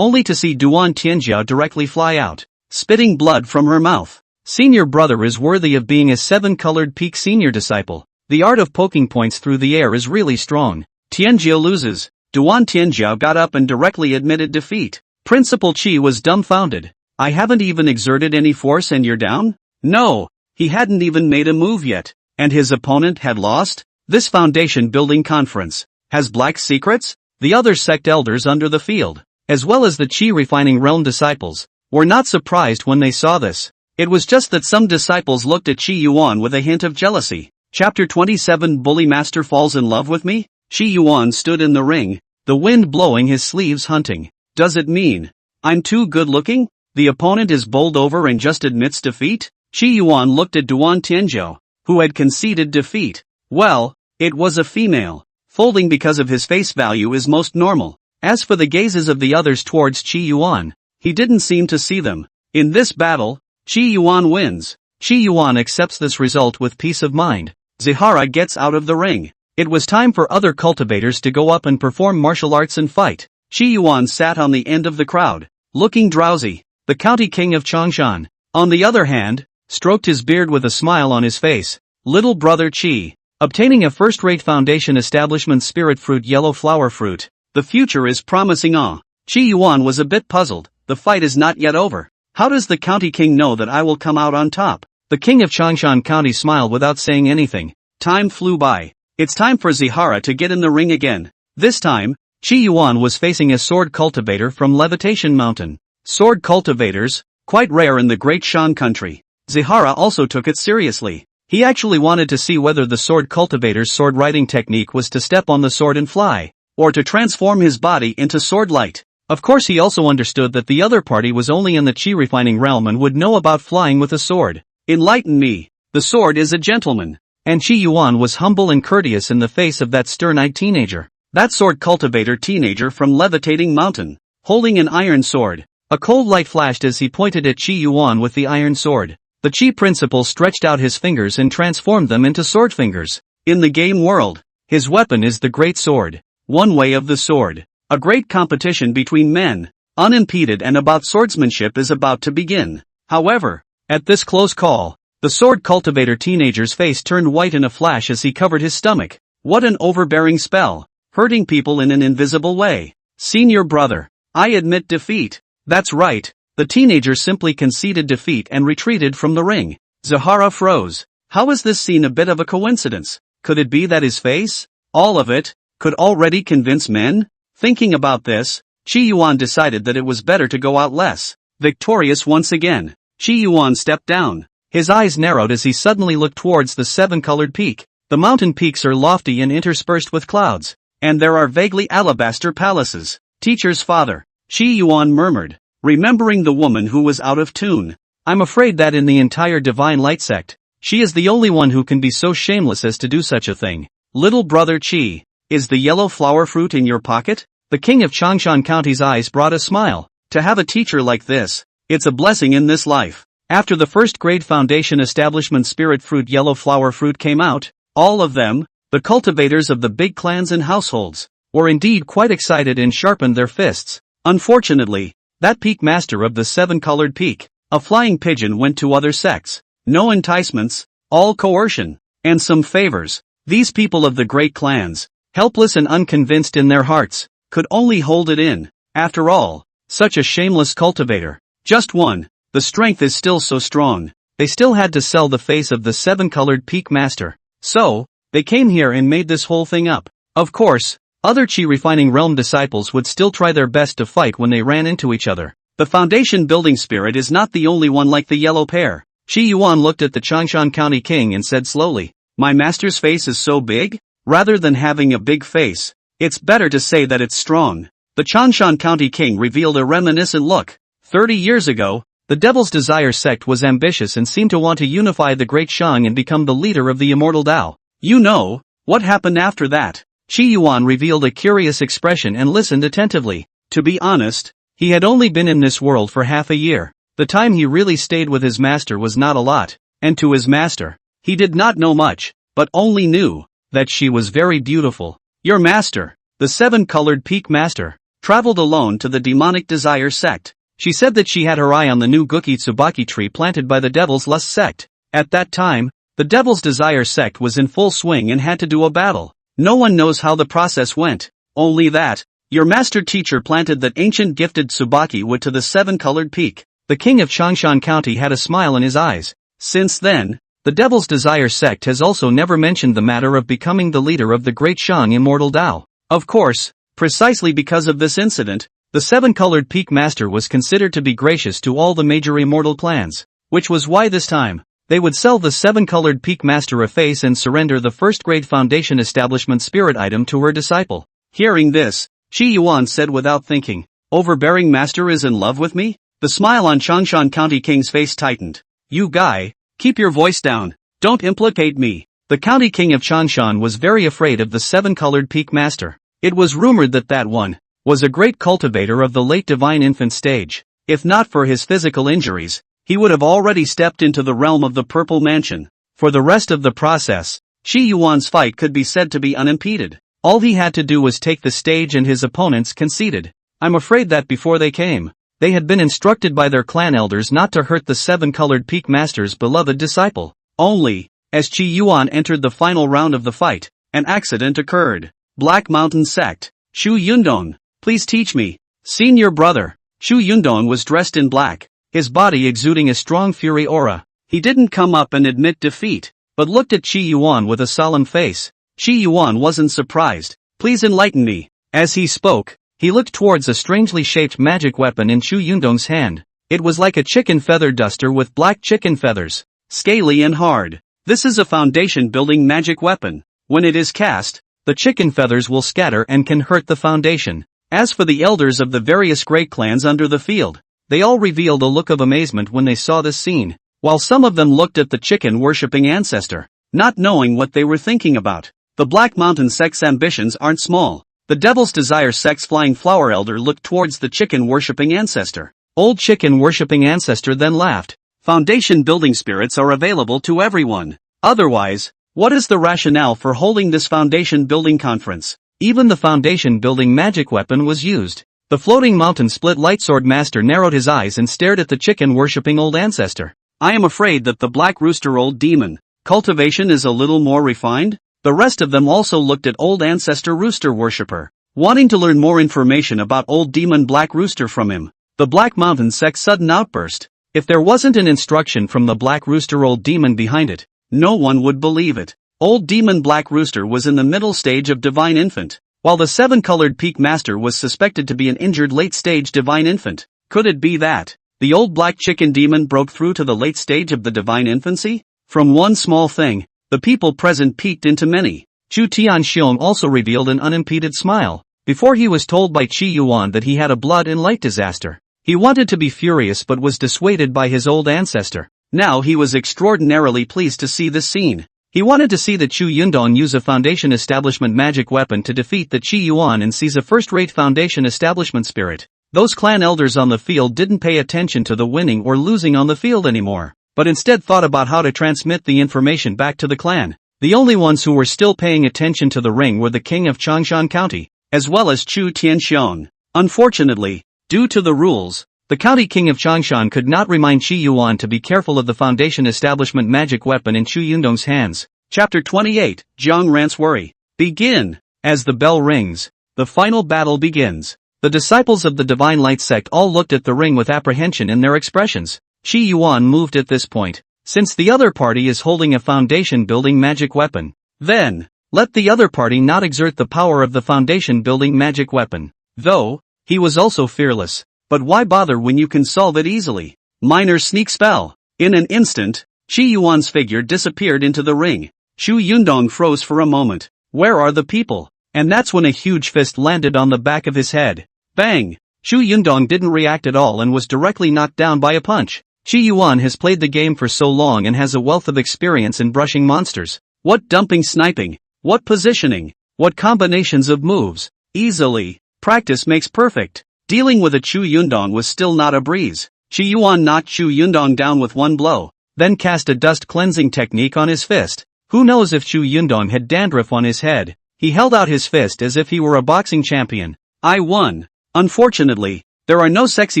[SPEAKER 1] Only to see Duan Tianzhou directly fly out, spitting blood from her mouth. Senior brother is worthy of being a 7-colored peak senior disciple. The art of poking points through the air is really strong. Tianzhou loses. Duan Tianzhou got up and directly admitted defeat. Principal Qi was dumbfounded. "I haven't even exerted any force and you're down?" No, he hadn't even made a move yet. And his opponent had lost? This foundation building conference has black secrets? The other sect elders under the field, as well as the Qi refining realm disciples, were not surprised when they saw this. It was just that some disciples looked at Qi Yuan with a hint of jealousy. Chapter 27 Bully Master falls in love with me? Qi Yuan stood in the ring, the wind blowing his sleeves hunting. Does it mean I'm too good looking? The opponent is bowled over and just admits defeat? Qi Yuan looked at Duan Tianzhou, who had conceded defeat. Well, it was a female. Folding because of his face value is most normal. As for the gazes of the others towards Qi Yuan, he didn't seem to see them. In this battle, Qi Yuan wins. Qi Yuan accepts this result with peace of mind. Zihara gets out of the ring. It was time for other cultivators to go up and perform martial arts and fight. Qi Yuan sat on the end of the crowd, looking drowsy. The county king of Changshan, on the other hand, stroked his beard with a smile on his face. Little brother Qi, obtaining a first-rate foundation establishment spirit fruit yellow flower fruit. The future is promising. Qi Yuan was a bit puzzled. The fight is not yet over. How does the county king know that I will come out on top? The king of Changshan County smiled without saying anything. Time flew by. It's time for Zihara to get in the ring again. This time, Qi Yuan was facing a sword cultivator from Levitation Mountain. Sword cultivators, quite rare in the Great Shan country. Zihara also took it seriously. He actually wanted to see whether the sword cultivator's sword riding technique was to step on the sword and fly, or to transform his body into sword light. Of course he also understood that the other party was only in the Qi refining realm and would know about flying with a sword. Enlighten me. The sword is a gentleman. And Qi Yuan was humble and courteous in the face of that stern-eyed teenager. That sword cultivator teenager from Levitating Mountain, holding an iron sword. A cold light flashed as he pointed at Qi Yuan with the iron sword. The Qi principal stretched out his fingers and transformed them into sword fingers. In the game world, his weapon is the great sword. One way of the sword. A great competition between men, unimpeded and about swordsmanship is about to begin. However, at this close call, the sword cultivator teenager's face turned white in a flash as he covered his stomach. What an overbearing spell, hurting people in an invisible way. Senior brother, I admit defeat. That's right, the teenager simply conceded defeat and retreated from the ring. Zihara froze. How is this scene a bit of a coincidence? Could it be that his face, all of it, could already convince men? Thinking about this, Qi Yuan decided that it was better to go out less victorious once again. Qi Yuan stepped down. His eyes narrowed as he suddenly looked towards the seven-colored peak. The mountain peaks are lofty and interspersed with clouds, and there are vaguely alabaster palaces. Teacher's father, Qi Yuan murmured, remembering the woman who was out of tune. I'm afraid that in the entire Divine Light sect, she is the only one who can be so shameless as to do such a thing. Little brother Qi, is the yellow flower fruit in your pocket? The king of Changshan County's eyes brought a smile. To have a teacher like this, it's a blessing in this life. After the first grade foundation establishment spirit fruit yellow flower fruit came out, all of them, the cultivators of the big clans and households, were indeed quite excited and sharpened their fists. Unfortunately, that peak master of the seven-colored peak, a flying pigeon, went to other sects. No enticements, all coercion, and some favors. These people of the great clans, helpless and unconvinced in their hearts, could only hold it in. After all, such a shameless cultivator, just one, the strength is still so strong. They still had to sell the face of the seven-colored peak master. So, they came here and made this whole thing up. Of course, other Qi refining realm disciples would still try their best to fight when they ran into each other. The foundation building spirit is not the only one like the yellow pair. Qi Yuan looked at the Changshan County king and said slowly, my master's face is so big? Rather than having a big face, it's better to say that it's strong. The Changshan County king revealed a reminiscent look. 30 years ago, the Devil's Desire sect was ambitious and seemed to want to unify the Great Shang and become the leader of the immortal Tao. You know, what happened after that? Qi Yuan revealed a curious expression and listened attentively. To be honest, he had only been in this world for half a year. The time he really stayed with his master was not a lot, and to his master, he did not know much, but only knew that she was very beautiful. Your master, the seven-colored peak master, traveled alone to the demonic desire sect. She said that she had her eye on the new Guki Tsubaki tree planted by the Devil's Lust sect. At that time, the Devil's Desire sect was in full swing and had to do a battle. No one knows how the process went, only that your master teacher planted that ancient gifted Tsubaki wood to the seven-colored peak. The king of Changshan County had a smile in his eyes. Since then, the Devil's Desire sect has also never mentioned the matter of becoming the leader of the Great Shang Immortal Tao. Of course, precisely because of this incident, the seven-colored peak master was considered to be gracious to all the major immortal clans, which was why this time, they would sell the seven-colored peak master a face and surrender the first-grade foundation establishment spirit item to her disciple. Hearing this, Qi Yuan said without thinking, overbearing master is in love with me? The smile on Changshan County king's face tightened. You guy, keep your voice down, don't implicate me. The county king of Changshan was very afraid of the seven-colored peak master. It was rumored that that one was a great cultivator of the late divine infant stage. If not for his physical injuries, he would have already stepped into the realm of the Purple Mansion. For the rest of the process, Qi Yuan's fight could be said to be unimpeded. All he had to do was take the stage and his opponents conceded. I'm afraid that before they came, they had been instructed by their clan elders not to hurt the seven-colored peak master's beloved disciple. Only, as Qi Yuan entered the final round of the fight, an accident occurred. Black Mountain Sect. Shu Yundong, please teach me. Senior brother. Shu Yundong was dressed in black, his body exuding a strong fury aura. He didn't come up and admit defeat, but looked at Qi Yuan with a solemn face. Qi Yuan wasn't surprised. Please enlighten me. As he spoke, he looked towards a strangely shaped magic weapon in Shu Yundong's hand. It was like a chicken feather duster with black chicken feathers, scaly and hard. This is a foundation-building magic weapon. When it is cast, the chicken feathers will scatter and can hurt the foundation. As for the elders of the various great clans under the field, they all revealed a look of amazement when they saw this scene, while some of them looked at the chicken-worshipping ancestor, not knowing what they were thinking about. The Black Mountain sect's ambitions aren't small. The Devil's Desire sect's flying flower elder looked towards the chicken-worshipping ancestor. Old chicken-worshipping ancestor then laughed. Foundation-building spirits are available to everyone. Otherwise, what is the rationale for holding this foundation-building conference? Even the foundation-building magic weapon was used. The floating mountain split lightsword master narrowed his eyes and stared at the chicken-worshipping old ancestor. I am afraid that the Black Rooster old demon cultivation is a little more refined. The rest of them also looked at old ancestor rooster worshipper, wanting to learn more information about old demon Black Rooster from him. The Black Mountain sect's sudden outburst. If there wasn't an instruction from the Black Rooster old demon behind it, no one would believe it. Old demon Black Rooster was in the middle stage of divine infant, while the seven-colored peak master was suspected to be an injured late-stage divine infant. Could it be that The old black chicken demon broke through to the late stage of the divine infancy? From one small thing, the people present peeked into many. Chu Tianxiong also revealed an unimpeded smile. Before he was told by Qi Yuan that he had a blood and light disaster. He wanted to be furious but was dissuaded by his old ancestor. Now he was extraordinarily pleased to see this scene. He wanted to see the Chu Yundong use a Foundation Establishment magic weapon to defeat the Qi Yuan and seize a first-rate Foundation Establishment spirit. Those clan elders on the field didn't pay attention to the winning or losing on the field anymore, but instead thought about how to transmit the information back to the clan. The only ones who were still paying attention to the ring were the king of Changshan County, as well as Chu Tianxiong. Unfortunately, due to the rules, the county king of Changshan could not remind Qi Yuan to be careful of the Foundation Establishment magic weapon in Chu Yundong's hands. Chapter 28, Jiang Rant's Worry. Begin. As the bell rings, the final battle begins. The disciples of the Divine Light sect all looked at the ring with apprehension in their expressions. Qi Yuan moved at this point, since the other party is holding a foundation-building magic weapon. Then, let the other party not exert the power of the foundation-building magic weapon. Though, he was also fearless. But why bother when you can solve it easily? Minor sneak spell. In an instant, Qi Yuan's figure disappeared into the ring. Chu Yundong froze for a moment. Where are the people? And that's when a huge fist landed on the back of his head. Bang! Chu Yundong didn't react at all and was directly knocked down by a punch. Qi Yuan has played the game for so long and has a wealth of experience in brushing monsters. What dumping sniping? What positioning? What combinations of moves? Easily. Practice makes perfect. Dealing with a Chu Yundong was still not a breeze. Qi Yuan knocked Chu Yundong down with one blow, then cast a dust cleansing technique on his fist. Who knows if Chu Yundong had dandruff on his head? He held out his fist as if he were a boxing champion. I won. Unfortunately, there are no sexy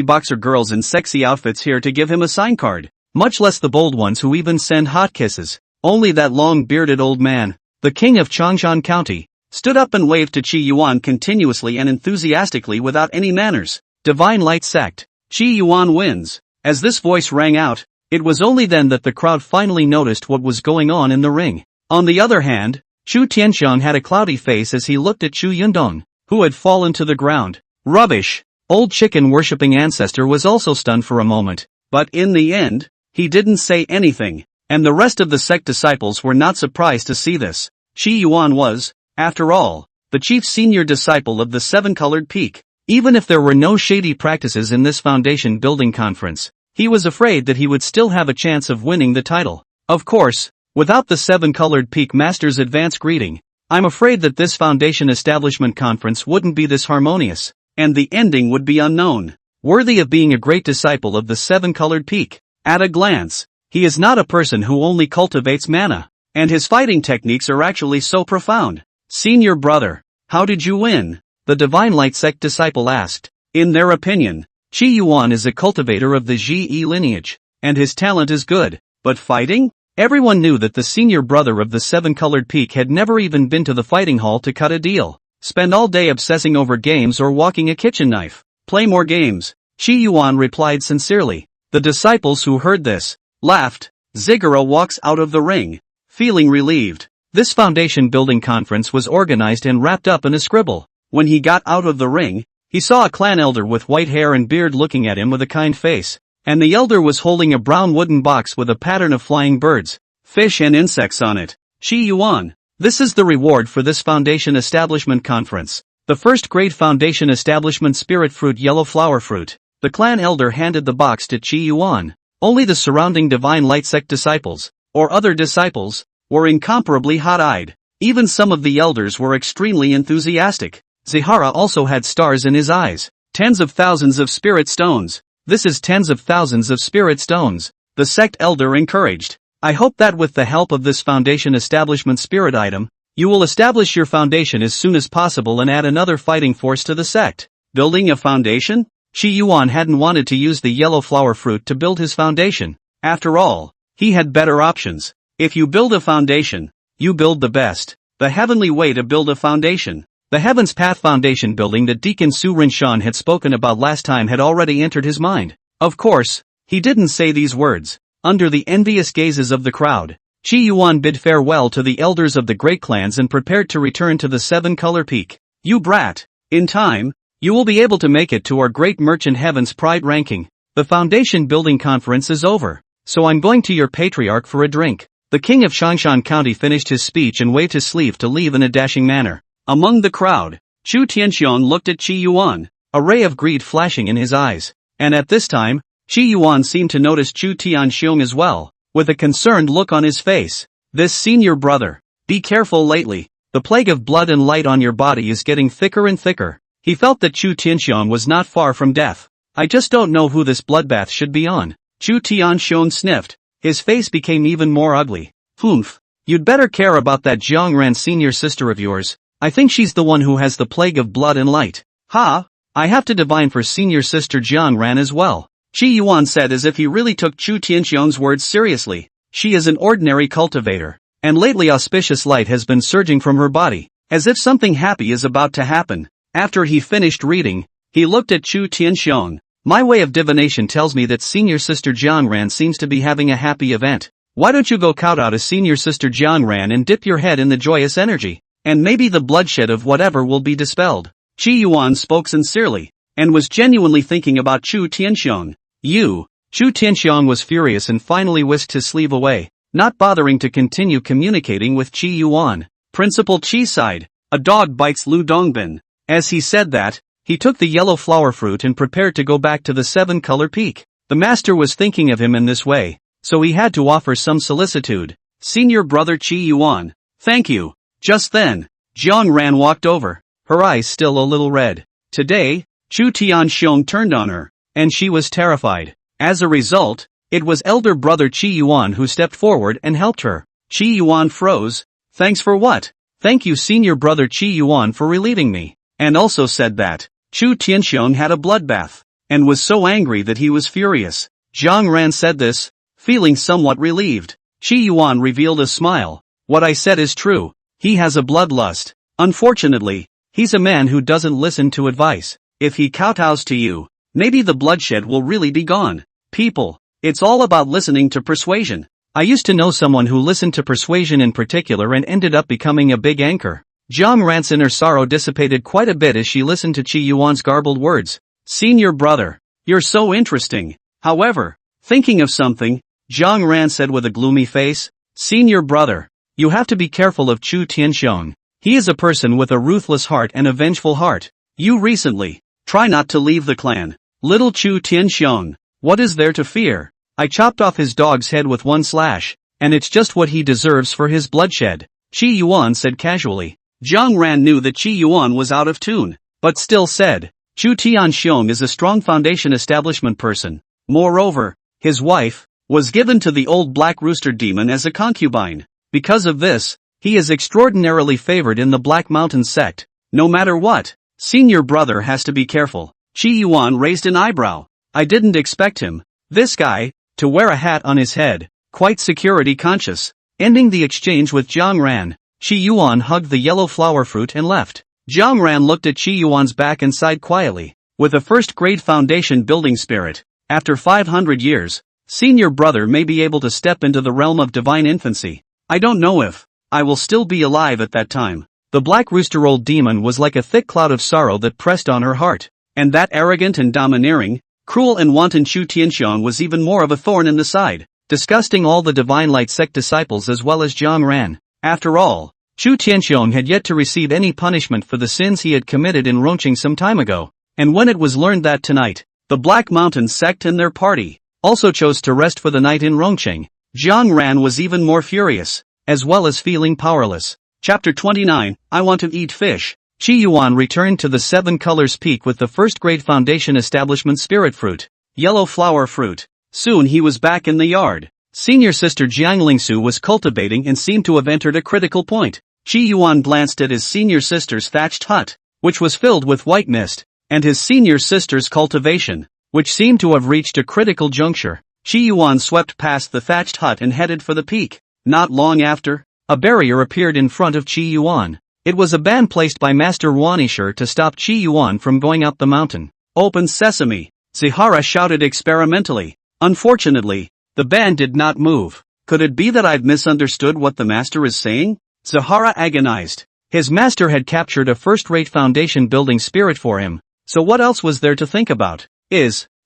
[SPEAKER 1] boxer girls in sexy outfits here to give him a sign card, much less the bold ones who even send hot kisses. Only that long-bearded old man, the king of Changshan County, stood up and waved to Qi Yuan continuously and enthusiastically without any manners. Divine Light Sect. Qi Yuan wins. As this voice rang out, it was only then that the crowd finally noticed what was going on in the ring. On the other hand, Chu Tianxiong had a cloudy face as he looked at Chu Yundong, who had fallen to the ground. Rubbish! Old chicken-worshipping ancestor was also stunned for a moment, but in the end, he didn't say anything, and the rest of the sect disciples were not surprised to see this. Qi Yuan was, after all, the chief senior disciple of the seven-colored peak. Even if there were no shady practices in this foundation building conference, he was afraid that he would still have a chance of winning the title. Of course, without the seven-colored peak master's advance greeting, I'm afraid that this foundation establishment conference wouldn't be this harmonious, and the ending would be unknown. Worthy of being a great disciple of the seven-colored peak. At a glance, he is not a person who only cultivates mana, and his fighting techniques are actually so profound. Senior brother, how did you win? The Divine Light Sect disciple asked. In their opinion, Qi Yuan is a cultivator of the Ji lineage, and his talent is good. But fighting? Everyone knew that the senior brother of the seven-colored peak had never even been to the fighting hall to cut a deal, spend all day obsessing over games or walking a kitchen knife. Play more games, Qi Yuan replied sincerely. The disciples who heard this, laughed. Ziggurat walks out of the ring, feeling relieved. This foundation building conference was organized and wrapped up in a scribble. When he got out of the ring, he saw a clan elder with white hair and beard looking at him with a kind face, and the elder was holding a brown wooden box with a pattern of flying birds, fish and insects on it. Qi Yuan, this is the reward for this foundation establishment conference. The first grade foundation establishment spirit fruit, yellow flower fruit. The clan elder handed the box to Qi Yuan. Only the surrounding Divine Light Sect disciples, or other disciples, were incomparably hot-eyed. Even some of the elders were extremely enthusiastic. Zihara also had stars in his eyes. Tens of thousands of spirit stones. This is tens of thousands of spirit stones. The sect elder encouraged. I hope that with the help of this foundation establishment spirit item, you will establish your foundation as soon as possible and add another fighting force to the sect. Building a foundation? Qi Yuan hadn't wanted to use the yellow flower fruit to build his foundation. After all, he had better options. If you build a foundation, you build the best, the heavenly way to build a foundation. The Heaven's Path Foundation building that Deacon Su Rinshan had spoken about last time had already entered his mind. Of course, he didn't say these words. Under the envious gazes of the crowd, Qi Yuan bid farewell to the elders of the great clans and prepared to return to the seven-color peak. You brat! In time, you will be able to make it to our great merchant Heaven's Pride ranking. the foundation building conference is over, so I'm going to your patriarch for a drink. The king of Changshan County finished his speech and waved his sleeve to leave in a dashing manner. Among the crowd, Chu Tianxiong looked at Qi Yuan, a ray of greed flashing in his eyes. And at this time, Qi Yuan seemed to notice Chu Tianxiong as well, with a concerned look on his face. This senior brother, be careful lately. The plague of blood and light on your body is getting thicker and thicker. He felt that Chu Tianxiong was not far from death. I just don't know who this bloodbath should be on. Chu Tianxiong sniffed. His face became even more ugly. Humph. You'd better care about that Jiang Ran senior sister of yours. I think she's the one who has the plague of blood and light. Ha! I have to divine for senior sister Jiang Ran as well. Qi Yuan said as if he really took Chu Tianxiong's words seriously. She is an ordinary cultivator, and lately auspicious light has been surging from her body, as if something happy is about to happen. After he finished reading, he looked at Chu Tianxiong. My way of divination tells me that senior sister Jiang Ran seems to be having a happy event. Why don't you go kowtow to senior sister Jiang Ran and dip your head in the joyous energy, and maybe the bloodshed of whatever will be dispelled. Qi Yuan spoke sincerely, and was genuinely thinking about Chu Tianxiong. Chu Tianxiong was furious and finally whisked his sleeve away, not bothering to continue communicating with Qi Yuan. Principal Qi sighed. A dog bites Lu Dongbin. As he said that, he took the yellow flower fruit and prepared to go back to the 7-color peak. The master was thinking of him in this way, so he had to offer some solicitude. Senior brother Qi Yuan, thank you. Just then, Jiang Ran walked over, her eyes still a little red. Today, Chu Tianxiong turned on her, and she was terrified. As a result, it was elder brother Qi Yuan who stepped forward and helped her. Qi Yuan froze. Thanks for what? Thank you senior brother Qi Yuan for relieving me. And also said that Chu Tianxiong had a bloodbath, and was so angry that he was furious. Jiang Ran said this, feeling somewhat relieved. Qi Yuan revealed a smile. What I said is true. He has a bloodlust. Unfortunately, he's a man who doesn't listen to advice. If he kowtows to you, maybe the bloodshed will really be gone. People, it's all about listening to persuasion. I used to know someone who listened to persuasion in particular and ended up becoming a big anchor. Jiang Ran's inner sorrow dissipated quite a bit as she listened to Qi Yuan's garbled words. Senior brother, you're so interesting. However, thinking of something, Jiang Ran said with a gloomy face, Senior brother, you have to be careful of Chu Tianxiong. He is a person with a ruthless heart and a vengeful heart. You recently, try not to leave the clan. Little Chu Tianxiong, what is there to fear? I chopped off his dog's head with one slash, and it's just what he deserves for his bloodshed. Qi Yuan said casually. Jiang Ran knew that Qi Yuan was out of tune, but still said, Chu Tianxiong is a strong foundation establishment person. Moreover, his wife was given to the old Black Rooster demon as a concubine. Because of this, he is extraordinarily favored in the Black Mountain sect. No matter what, senior brother has to be careful. Qi Yuan raised an eyebrow. I didn't expect him, this guy, to wear a hat on his head, quite security conscious. Ending the exchange with Jiang Ran, Qi Yuan hugged the yellow flower fruit and left. Jiang Ran looked at Qi Yuan's back and sighed quietly. With a first-grade foundation building spirit, after 500 years, senior brother may be able to step into the realm of divine infancy. I don't know if I will still be alive at that time. The Black Rooster old demon was like a thick cloud of sorrow that pressed on her heart. And that arrogant and domineering, cruel and wanton Chu Tianxiong was even more of a thorn in the side, disgusting all the Divine Light sect disciples as well as Jiang Ran. After all, Chu Tianxiong had yet to receive any punishment for the sins he had committed in Rongqing some time ago, and when it was learned that tonight, the Black Mountain sect and their party also chose to rest for the night in Rongqing, Jiang Ran was even more furious, as well as feeling powerless. Chapter 29, I Want to Eat Fish. Qi Yuan returned to the 7 Colors Peak with the first-grade foundation establishment spirit fruit, yellow flower fruit. Soon he was back in the yard. Senior sister Jiang Lingsu was cultivating and seemed to have entered a critical point. Qi Yuan glanced at his senior sister's thatched hut, which was filled with white mist, and his senior sister's cultivation, which seemed to have reached a critical juncture. Qi Yuan swept past the thatched hut and headed for the peak. Not long after, a barrier appeared in front of Qi Yuan. It was a ban placed by Master Wanishir to stop Qi Yuan from going up the mountain. Open sesame, Zihara shouted experimentally. Unfortunately, the ban did not move. Could it be that I've misunderstood what the master is saying? Zihara agonized. His master had captured a first-rate foundation building spirit for him, so what else was there to think about?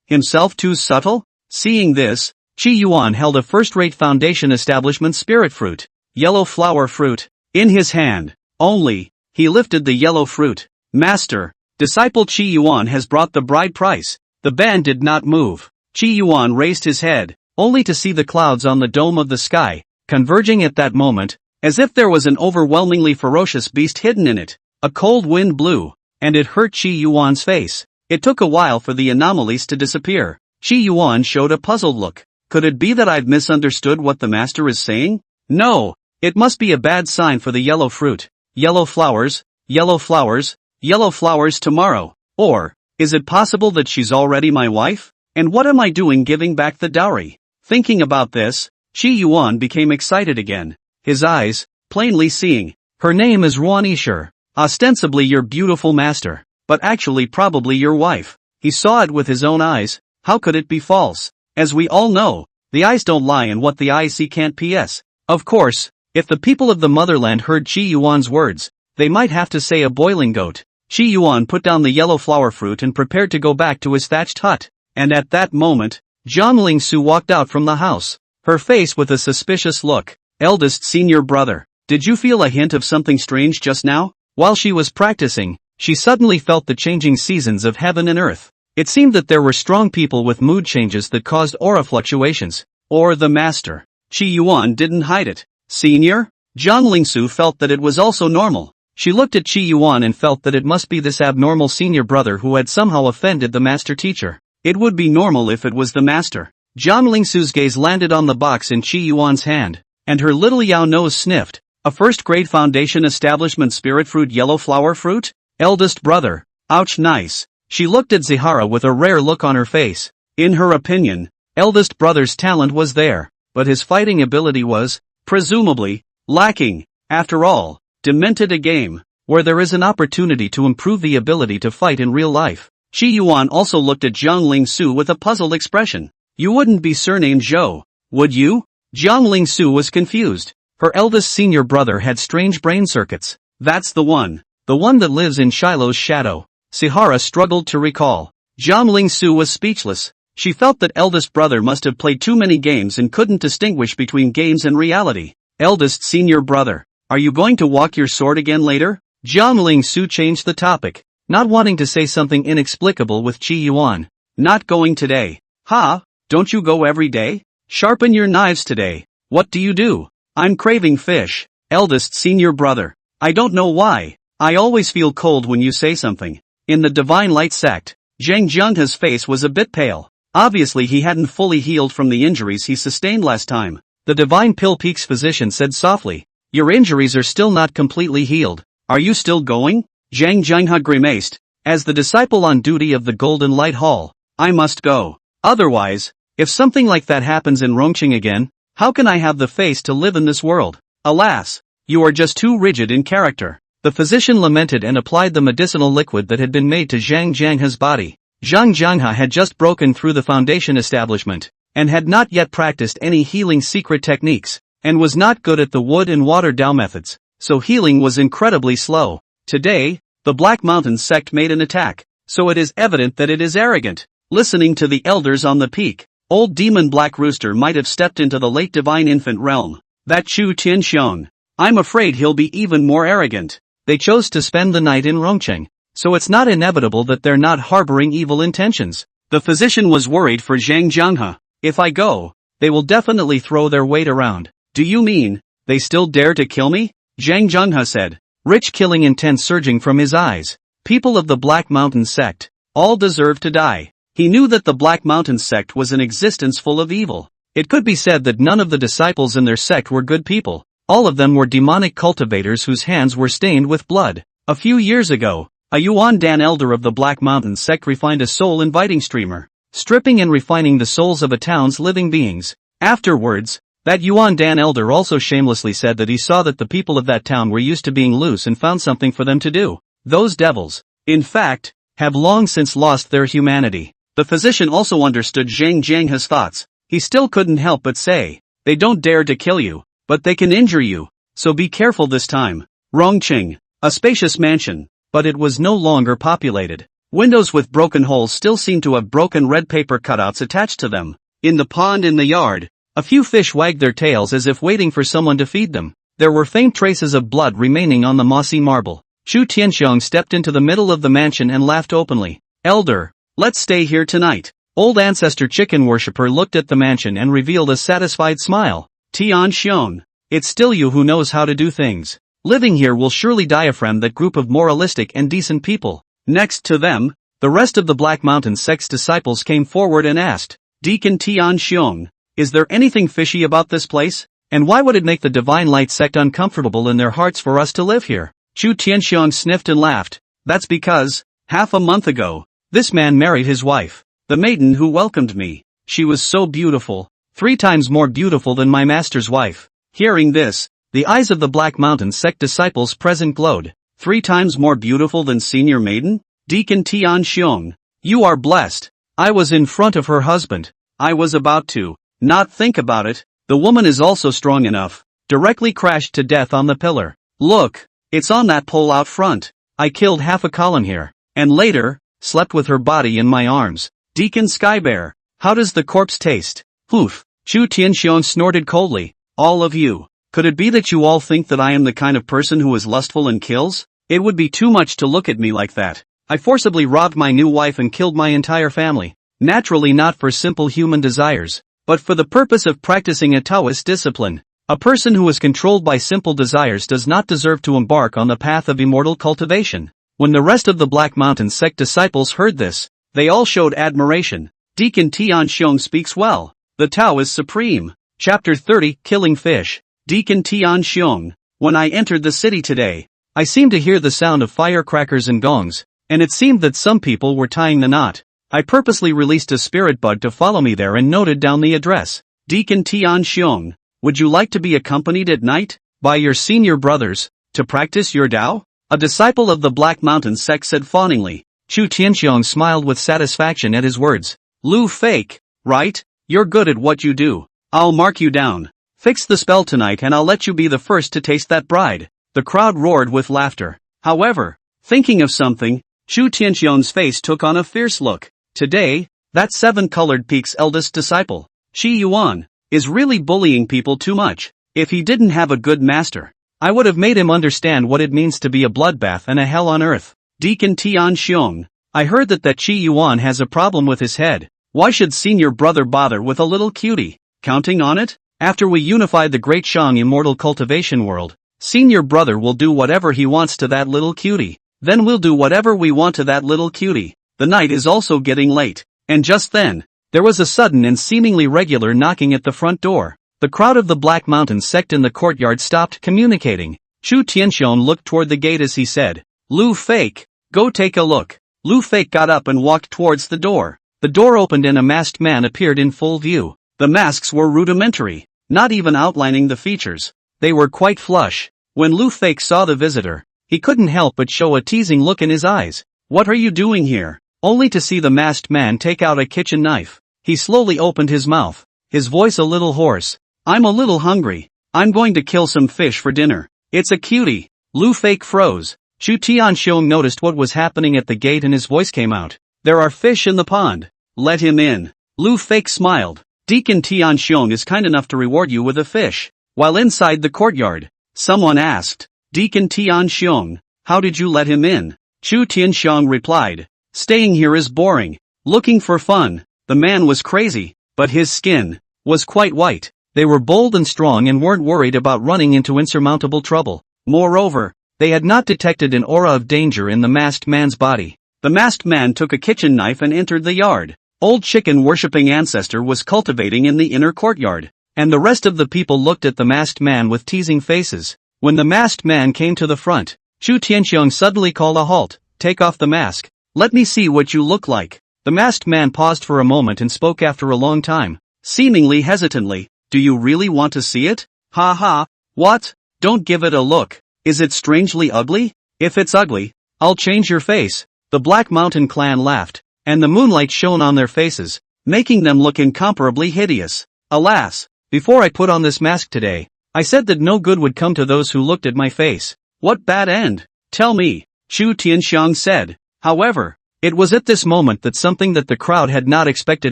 [SPEAKER 1] Himself too subtle? Seeing this, Qi Yuan held a first-rate foundation establishment spirit fruit, yellow flower fruit, in his hand. Only, he lifted the yellow fruit. Master, disciple Qi Yuan has brought the bride price. The band did not move. Qi Yuan raised his head, only to see the clouds on the dome of the sky, converging at that moment, as if there was an overwhelmingly ferocious beast hidden in it. A cold wind blew, and it hurt Qi Yuan's face. It took a while for the anomalies to disappear. Qi Yuan showed a puzzled look. Could it be that I've misunderstood what the master is saying? No, it must be a bad sign for the yellow fruit. Yellow flowers, yellow flowers, yellow flowers tomorrow. Or, is it possible that she's already my wife? And what am I doing giving back the dowry? Thinking about this, Qi Yuan became excited again. His eyes, plainly seeing. Her name is Ruan Yishir. Ostensibly your beautiful master, but actually probably your wife. He saw it with his own eyes. How could it be false? As we all know, the eyes don't lie and what the eyes see can't PS. Of course, if the people of the motherland heard Qi Yuan's words, they might have to say a boiling goat. Qi Yuan put down the yellow flower fruit and prepared to go back to his thatched hut. And at that moment, Zhang Lingsu walked out from the house, her face with a suspicious look. Eldest senior brother, did you feel a hint of something strange just now? While she was practicing, she suddenly felt the changing seasons of heaven and earth. It seemed that there were strong people with mood changes that caused aura fluctuations. Or the master. Qi Yuan didn't hide it. Senior? Zhang Lingsu felt that it was also normal. She looked at Qi Yuan and felt that it must be this abnormal senior brother who had somehow offended the master teacher. It would be normal if it was the master. Zhang Lingsu's gaze landed on the box in Qi Yuan's hand, and her little Yao nose sniffed. A first-grade foundation establishment spirit fruit yellow flower fruit? Eldest brother. Ouch nice. She looked at Zihara with a rare look on her face. In her opinion, eldest brother's talent was there, but his fighting ability was, presumably, lacking. After all, Demented a game, where there is an opportunity to improve the ability to fight in real life. Qi Yuan also looked at Zhang Lingsu with a puzzled expression. You wouldn't be surnamed Zhou, would you? Zhang Lingsu was confused. Her eldest senior brother had strange brain circuits. That's the one that lives in Shiloh's shadow. Sihara struggled to recall. Zhang Lingsu was speechless. She felt that eldest brother must have played too many games and couldn't distinguish between games and reality. Eldest senior brother, are you going to walk your sword again later? Zhang Lingsu changed the topic, not wanting to say something inexplicable with Qi Yuan. Not going today. Ha, don't you go every day? Sharpen your knives today. What do you do? I'm craving fish. Eldest senior brother. I don't know why. I always feel cold when you say something. In the Divine Light sect, Zhang Zhenghe's face was a bit pale. Obviously he hadn't fully healed from the injuries he sustained last time. The Divine Pill Peak's physician said softly, your injuries are still not completely healed. Are you still going? Zhang Zhenghe grimaced. As the disciple on duty of the Golden Light Hall, I must go. Otherwise, if something like that happens in Rongqing again, how can I have the face to live in this world? Alas, you are just too rigid in character. The physician lamented and applied the medicinal liquid that had been made to Zhang Zhenghe's body. Zhang Zhenghe had just broken through the foundation establishment, and had not yet practiced any healing secret techniques, and was not good at the wood and water Dao methods, so healing was incredibly slow. Today, the Black Mountain sect made an attack, so it is evident that it is arrogant. Listening to the elders on the peak, old demon Black Rooster might have stepped into the late divine infant realm. That Chu Tianxiong. I'm afraid he'll be even more arrogant. They chose to spend the night in Rongqing, so it's not inevitable that they're not harboring evil intentions. The physician was worried for Zhang Zhenghe. If I go, they will definitely throw their weight around. Do you mean, they still dare to kill me? Zhang Zhenghe said, rich killing intent surging from his eyes. People of the Black Mountain sect, all deserve to die. He knew that the Black Mountain sect was an existence full of evil. It could be said that none of the disciples in their sect were good people. All of them were demonic cultivators whose hands were stained with blood. A few years ago, a Yuan Dan elder of the Black Mountain sect refined a soul-inviting streamer, stripping and refining the souls of a town's living beings. Afterwards, that Yuan Dan elder also shamelessly said that he saw that the people of that town were used to being loose and found something for them to do. Those devils, in fact, have long since lost their humanity. The physician also understood Zhang Zhenghe's thoughts. He still couldn't help but say, they don't dare to kill you, but they can injure you, so be careful this time. Rongqing, a spacious mansion, but it was no longer populated. Windows with broken holes still seem to have broken red paper cutouts attached to them. In the pond in the yard, a few fish wagged their tails as if waiting for someone to feed them. There were faint traces of blood remaining on the mossy marble. Chu Tianxiong stepped into the middle of the mansion and laughed openly. Elder, let's stay here tonight. Old ancestor chicken worshipper looked at the mansion and revealed a satisfied smile. Tianxiong, it's still you who knows how to do things. Living here will surely diaphragm that group of moralistic and decent people. Next to them, the rest of the Black Mountain sect's disciples came forward and asked, Deacon Tianxiong, is there anything fishy about this place? And why would it make the Divine Light sect uncomfortable in their hearts for us to live here? Chu Tianxiong sniffed and laughed. That's because, half a month ago, this man married his wife, the maiden who welcomed me. She was so beautiful, 3 times more beautiful than my master's wife. Hearing this, the eyes of the Black Mountain sect disciples present glowed. 3 times more beautiful than senior maiden? Deacon Tianxiong, you are blessed. I was in front of her husband. I was about to not think about it. The woman is also strong enough. Directly crashed to death on the pillar. Look, it's on that pole out front. I killed half a column here. And later, slept with her body in my arms. Deacon Skybear, how does the corpse taste? Poof. Chu Tianxiong snorted coldly. All of you. Could it be that you all think that I am the kind of person who is lustful and kills? It would be too much to look at me like that. I forcibly robbed my new wife and killed my entire family. Naturally not for simple human desires, but for the purpose of practicing a Taoist discipline. A person who is controlled by simple desires does not deserve to embark on the path of immortal cultivation. When the rest of the Black Mountain sect disciples heard this, they all showed admiration. Deacon Tianxiong speaks well. The Tao is supreme. Chapter 30, Killing Fish. Deacon Tianxiong, when I entered the city today, I seemed to hear the sound of firecrackers and gongs, and it seemed that some people were tying the knot. I purposely released a spirit bug to follow me there and noted down the address. Deacon Tianxiong, would you like to be accompanied at night by your senior brothers to practice your Tao? A disciple of the Black Mountain sect said fawningly. Chu Tianxiong smiled with satisfaction at his words. Lu Fake, right? You're good at what you do. I'll mark you down. Fix the spell tonight and I'll let you be the first to taste that bride. The crowd roared with laughter. However, thinking of something, Chu Tianxiong's face took on a fierce look. Today, that 7-colored peak's eldest disciple, Shi Yuan, is really bullying people too much. If he didn't have a good master, I would have made him understand what it means to be a bloodbath and a hell on earth. Deacon Tianxiong, I heard that Shi Yuan has a problem with his head. Why should senior brother bother with a little cutie? Counting on it? After we unify the Great Shang immortal cultivation world, senior brother will do whatever he wants to that little cutie. Then we'll do whatever we want to that little cutie. The night is also getting late. And just then, there was a sudden and seemingly regular knocking at the front door. The crowd of the Black Mountain sect in the courtyard stopped communicating. Chu Tianxiong looked toward the gate as he said, Lu Fake, go take a look. Lu Fake got up and walked towards the door. The door opened and a masked man appeared in full view. The masks were rudimentary, not even outlining the features. They were quite flush. When Lu Fake saw the visitor, he couldn't help but show a teasing look in his eyes. What are you doing here? Only to see the masked man take out a kitchen knife. He slowly opened his mouth, his voice a little hoarse. I'm a little hungry. I'm going to kill some fish for dinner. It's a cutie. Lu Fake froze. Chu Tianxiong noticed what was happening at the gate and his voice came out. There are fish in the pond. Let him in. Lu Fake smiled. Deacon Tianxiong is kind enough to reward you with a fish. While inside the courtyard, someone asked, Deacon Tianxiong, how did you let him in? Chu Tianxiong replied, staying here is boring. Looking for fun. The man was crazy, but his skin was quite white. They were bold and strong and weren't worried about running into insurmountable trouble. Moreover, they had not detected an aura of danger in the masked man's body. The masked man took a kitchen knife and entered the yard. Old chicken-worshipping ancestor was cultivating in the inner courtyard, and the rest of the people looked at the masked man with teasing faces. When the masked man came to the front, Chu Tianxiong suddenly called a halt. Take off the mask. Let me see what you look like. The masked man paused for a moment and spoke after a long time, seemingly hesitantly. Do you really want to see it? Ha ha, what? Don't give it a look. Is it strangely ugly? If it's ugly, I'll change your face. The Black Mountain clan laughed, and the moonlight shone on their faces, making them look incomparably hideous. Alas, before I put on this mask today, I said that no good would come to those who looked at my face. What bad end? Tell me, Chu Tianxiong said. However, It was at this moment that something that the crowd had not expected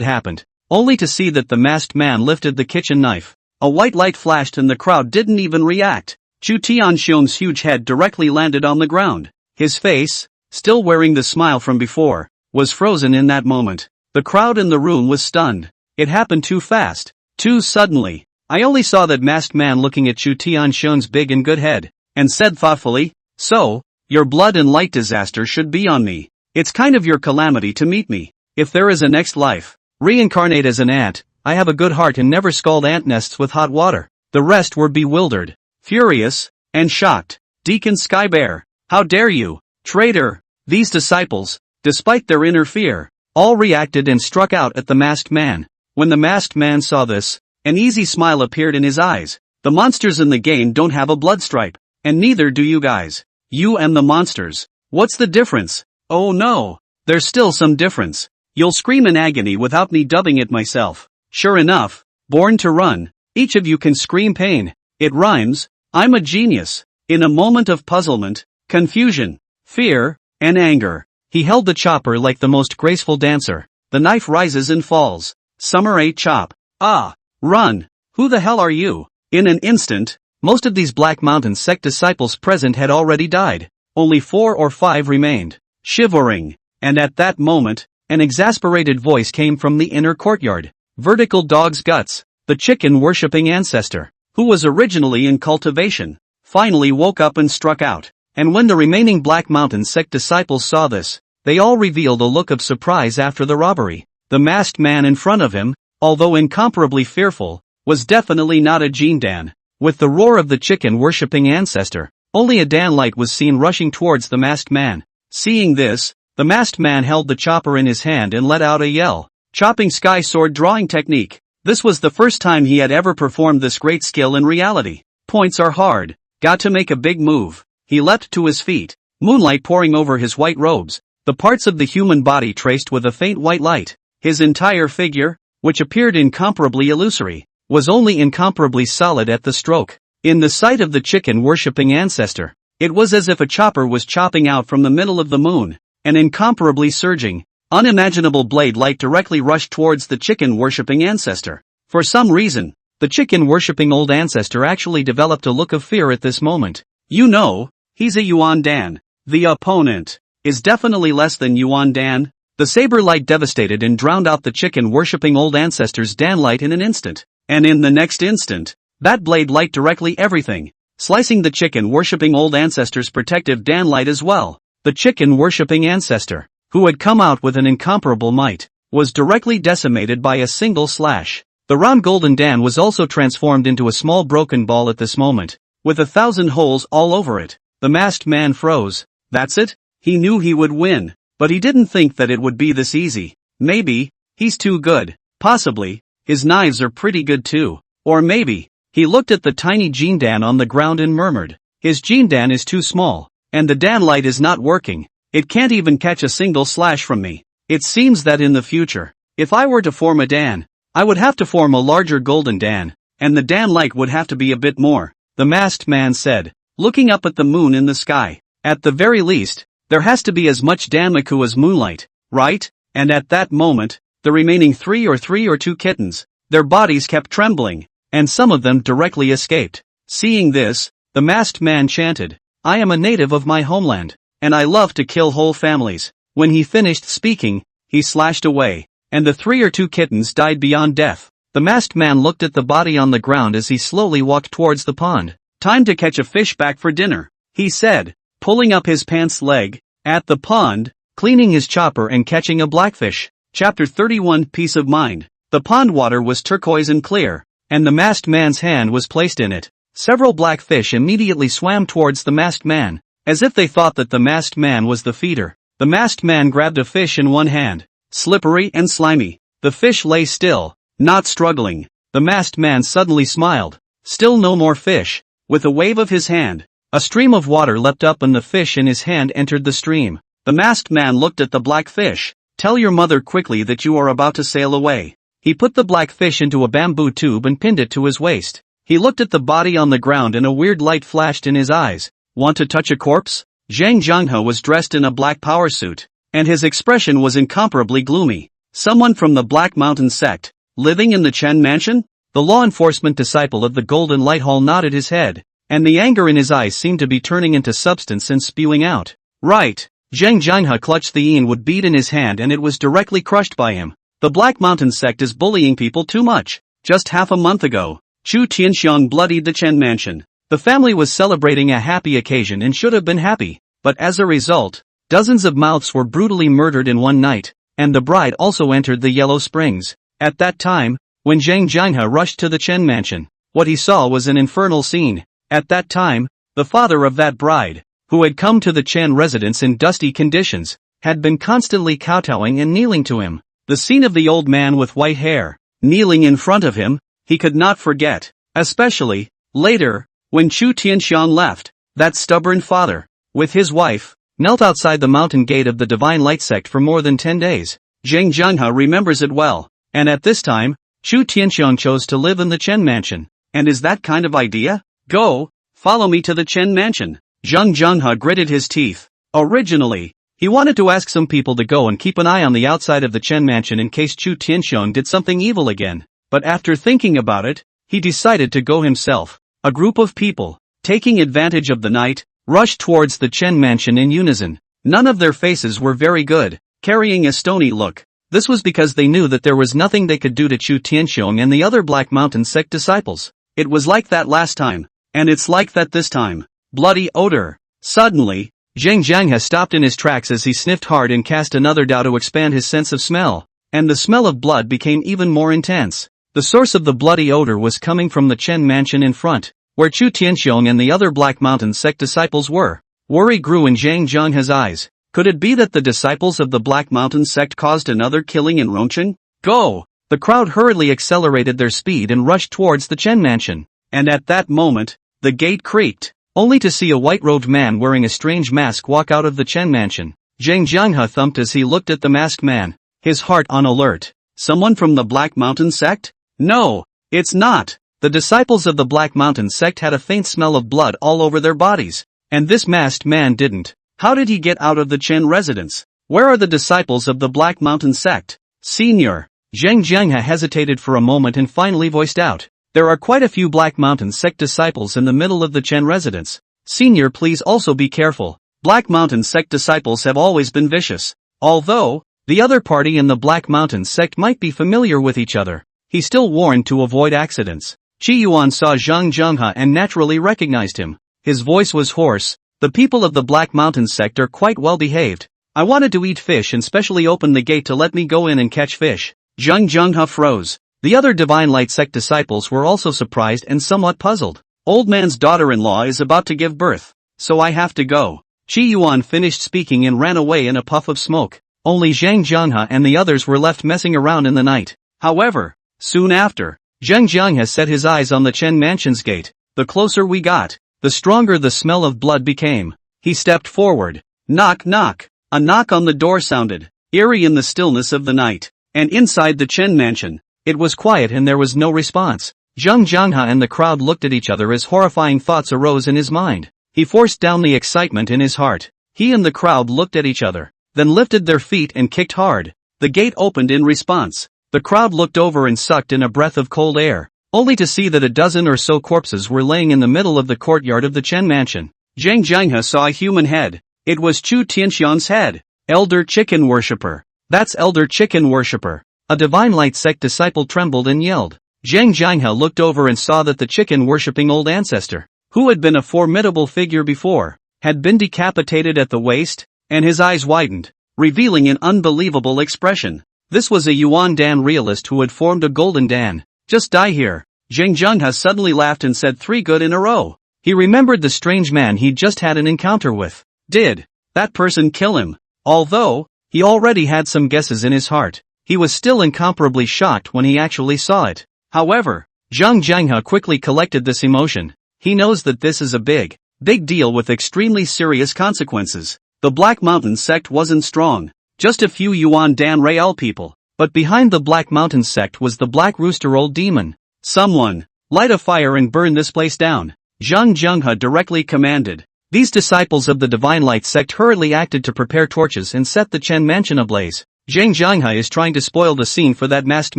[SPEAKER 1] happened, only to see that the masked man lifted the kitchen knife. A white light flashed and the crowd didn't even react. Chu Tianxiong's huge head directly landed on the ground. His face, still wearing the smile from before, was frozen in that moment. The crowd in the room was stunned. It happened too fast, too suddenly. I only saw that masked man looking at Chu Tianxiong's big and good head, and said thoughtfully, "So, your blood and light disaster should be on me. It's kind of your calamity to meet me. If there is a next life, reincarnate as an ant. I have a good heart and never scald ant nests with hot water." The rest were bewildered, furious, and shocked. Deacon Skybear, how dare you, traitor! These disciples, despite their inner fear, all reacted and struck out at the masked man. When the masked man saw this, an easy smile appeared in his eyes. The monsters in the game don't have a blood stripe, and neither do you guys. You and the monsters. What's the difference? Oh no, there's still some difference. You'll scream in agony without me dubbing it myself. Sure enough, born to run, each of you can scream pain. It rhymes. I'm a genius. In a moment of puzzlement, confusion, fear, and anger, he held the chopper like the most graceful dancer. The knife rises and falls. Summary chop. Ah, run. Who the hell are you? In an instant, most of these Black Mountain sect disciples present had already died. Only 4 or 5 remained, shivering. And at that moment, an exasperated voice came from the inner courtyard. Vertical Dog's Guts, the chicken-worshipping ancestor, who was originally in cultivation, finally woke up and struck out. And when the remaining Black Mountain sect disciples saw this, they all revealed a look of surprise after the robbery. The masked man in front of him, although incomparably fearful, was definitely not a Jindan. With the roar of the chicken-worshipping ancestor, only a Dan light was seen rushing towards the masked man. Seeing this, the masked man held the chopper in his hand and let out a yell. Chopping sky sword drawing technique. This was the first time he had ever performed this great skill in reality. Points are hard. Got to make a big move. He leapt to his feet, moonlight pouring over his white robes, the parts of the human body traced with a faint white light. His entire figure, which appeared incomparably illusory, was only incomparably solid at the stroke. In the sight of the chicken-worshipping ancestor, it was as if a chopper was chopping out from the middle of the moon. An incomparably surging, unimaginable blade light directly rushed towards the chicken-worshipping ancestor. For some reason, the chicken-worshipping old ancestor actually developed a look of fear at this moment. You know, he's a Yuan Dan. The opponent is definitely less than Yuan Dan. The saber light devastated and drowned out the chicken-worshipping old ancestor's Dan light in an instant. And in the next instant, that blade light directly everything, slicing the chicken-worshipping old ancestor's protective Dan light as well. The chicken-worshipping ancestor, who had come out with an incomparable might, was directly decimated by a single slash. The round golden Dan was also transformed into a small broken ball at this moment, with 1,000 holes all over it. The masked man froze. That's it? He knew he would win, but he didn't think that it would be this easy. Maybe, he's too good. Possibly, his knives are pretty good too. Or maybe, he looked at the tiny Jindan on the ground and murmured, his Jindan is too small, and the Dan light is not working. It can't even catch a single slash from me. It seems that in the future, if I were to form a Dan, I would have to form a larger golden Dan, and the Dan light would have to be a bit more, the masked man said, looking up at the moon in the sky. At the very least, there has to be as much Danmaku as moonlight, right? And at that moment, the remaining 3 or 2 kittens, their bodies kept trembling, and some of them directly escaped. Seeing this, the masked man chanted, I am a native of my homeland, and I love to kill whole families. When he finished speaking, he slashed away, and the 3 or 2 kittens died beyond death. The masked man looked at the body on the ground as he slowly walked towards the pond. Time to catch a fish back for dinner, he said, pulling up his pants leg. At the pond, cleaning his chopper and catching a blackfish. Chapter 31 Peace of Mind. The pond water was turquoise and clear, and the masked man's hand was placed in it. Several blackfish immediately swam towards the masked man, as if they thought that the masked man was the feeder. The masked man grabbed a fish in one hand, slippery and slimy. The fish lay still, not struggling. The masked man suddenly smiled. Still no more fish. With a wave of his hand, a stream of water leapt up and the fish in his hand entered the stream. The masked man looked at the black fish. Tell your mother quickly that you are about to sail away. He put the black fish into a bamboo tube and pinned it to his waist. He looked at the body on the ground and a weird light flashed in his eyes. Want to touch a corpse? Zhang Zhanghe was dressed in a black power suit. and his expression was incomparably gloomy. Someone from the Black Mountain sect, living in the Chen mansion? The law enforcement disciple of the Golden Light Hall nodded his head, and the anger in his eyes seemed to be turning into substance and spewing out. Right. Zhang Jianhe clutched the yin-wood bead in his hand and it was directly crushed by him. The Black Mountain sect is bullying people too much. Just half a month ago, Chu Tianxiang bloodied the Chen mansion. The family was celebrating a happy occasion and should have been happy, but as a result, dozens of mouths were brutally murdered in one night, and the bride also entered the Yellow Springs. At that time, when Zhang Jianhe rushed to the Chen mansion, what he saw was an infernal scene. At that time, the father of that bride, who had come to the Chen residence in dusty conditions, had been constantly kowtowing and kneeling to him. The scene of the old man with white hair, kneeling in front of him, he could not forget, especially, later, when Chu Tianxiang left, that stubborn father, with his wife, knelt outside the mountain gate of the Divine Light sect for more than 10 days. Zhang Jianhe remembers it well, and at this time, Chu Tianxiang chose to live in the Chen mansion. And is that kind of idea? Go, follow me to the Chen mansion. Zhang Jianhe gritted his teeth. Originally, he wanted to ask some people to go and keep an eye on the outside of the Chen mansion in case Chu Tianxiang did something evil again, but after thinking about it, he decided to go himself. A group of people, taking advantage of the night, rushed towards the Chen mansion in unison. None of their faces were very good, carrying a stony look. This was because they knew that there was nothing they could do to Chu Tianxiang and the other Black Mountain sect disciples. It was like that last time, and it's like that this time. Bloody odor. Suddenly, Zhang Jianhe stopped in his tracks as he sniffed hard and cast another dao to expand his sense of smell, and the smell of blood became even more intense. The source of the bloody odor was coming from the Chen mansion in front, where Chu Tianxiang and the other Black Mountain sect disciples were. Worry grew in Zhang Jianhe's eyes. Could it be that the disciples of the Black Mountain sect caused another killing in Rongchen? Go! The crowd hurriedly accelerated their speed and rushed towards the Chen mansion. And at that moment, the gate creaked, only to see a white-robed man wearing a strange mask walk out of the Chen mansion. Zhang Jianhe thumped as he looked at the masked man, his heart on alert. Someone from the Black Mountain sect? No, it's not. The disciples of the Black Mountain sect had a faint smell of blood all over their bodies, and this masked man didn't. How did he get out of the Chen residence? Where are the disciples of the Black Mountain sect? Senior. Zhang Jianhe hesitated for a moment and finally voiced out. There are quite a few Black Mountain sect disciples in the middle of the Chen residence. Senior, please also be careful. Black Mountain sect disciples have always been vicious. Although, the other party and the Black Mountain sect might be familiar with each other, he still warned to avoid accidents. Qi Yuan saw Zhang Jianhe and naturally recognized him. His voice was hoarse. The people of the Black Mountain sect are quite well behaved. I wanted to eat fish and specially opened the gate to let me go in and catch fish. Zhang Jianhe froze. The other Divine Light sect disciples were also surprised and somewhat puzzled. Old man's daughter-in-law is about to give birth, so I have to go. Qi Yuan finished speaking and ran away in a puff of smoke. Only Zhang Jianhe and the others were left messing around in the night. However, soon after, Zhang Jianhe set his eyes on the Chen mansion's gate. The closer we got, the stronger the smell of blood became. He stepped forward. Knock knock. A knock on the door sounded, eerie in the stillness of the night. And inside the Chen mansion, it was quiet and there was no response. Zhang Jianhe and the crowd looked at each other as horrifying thoughts arose in his mind. He forced down the excitement in his heart. He and the crowd looked at each other, then lifted their feet and kicked hard. The gate opened in response. The crowd looked over and sucked in a breath of cold air, only to see that a dozen or so corpses were laying in the middle of the courtyard of the Chen mansion. Zhang Jianhe saw a human head. It was Chu Tianxiang's head. Elder Chicken Worshipper. That's Elder Chicken Worshipper. A Divine Light sect disciple trembled and yelled. Zhang Jianhe looked over and saw that the chicken-worshipping old ancestor, who had been a formidable figure before, had been decapitated at the waist, and his eyes widened, revealing an unbelievable expression. This was a Yuan Dan realist who had formed a golden Dan. Just die here. Zhang Jianhe suddenly laughed and said 3 good in a row. He remembered the strange man he'd just had an encounter with. Did that person kill him? Although he already had some guesses in his heart, he was still incomparably shocked when he actually saw it. However, Zhang Jianhe quickly collected this emotion. He knows that this is a big deal with extremely serious consequences. The Black Mountain sect wasn't strong. Just a few Yuan Dan Real people. But behind the Black Mountain sect was the Black Rooster Old Demon. Someone, light a fire and burn this place down. Zhang Jianhe directly commanded. These disciples of the Divine Light sect hurriedly acted to prepare torches and set the Chen mansion ablaze. Zhang Jianghe is trying to spoil the scene for that masked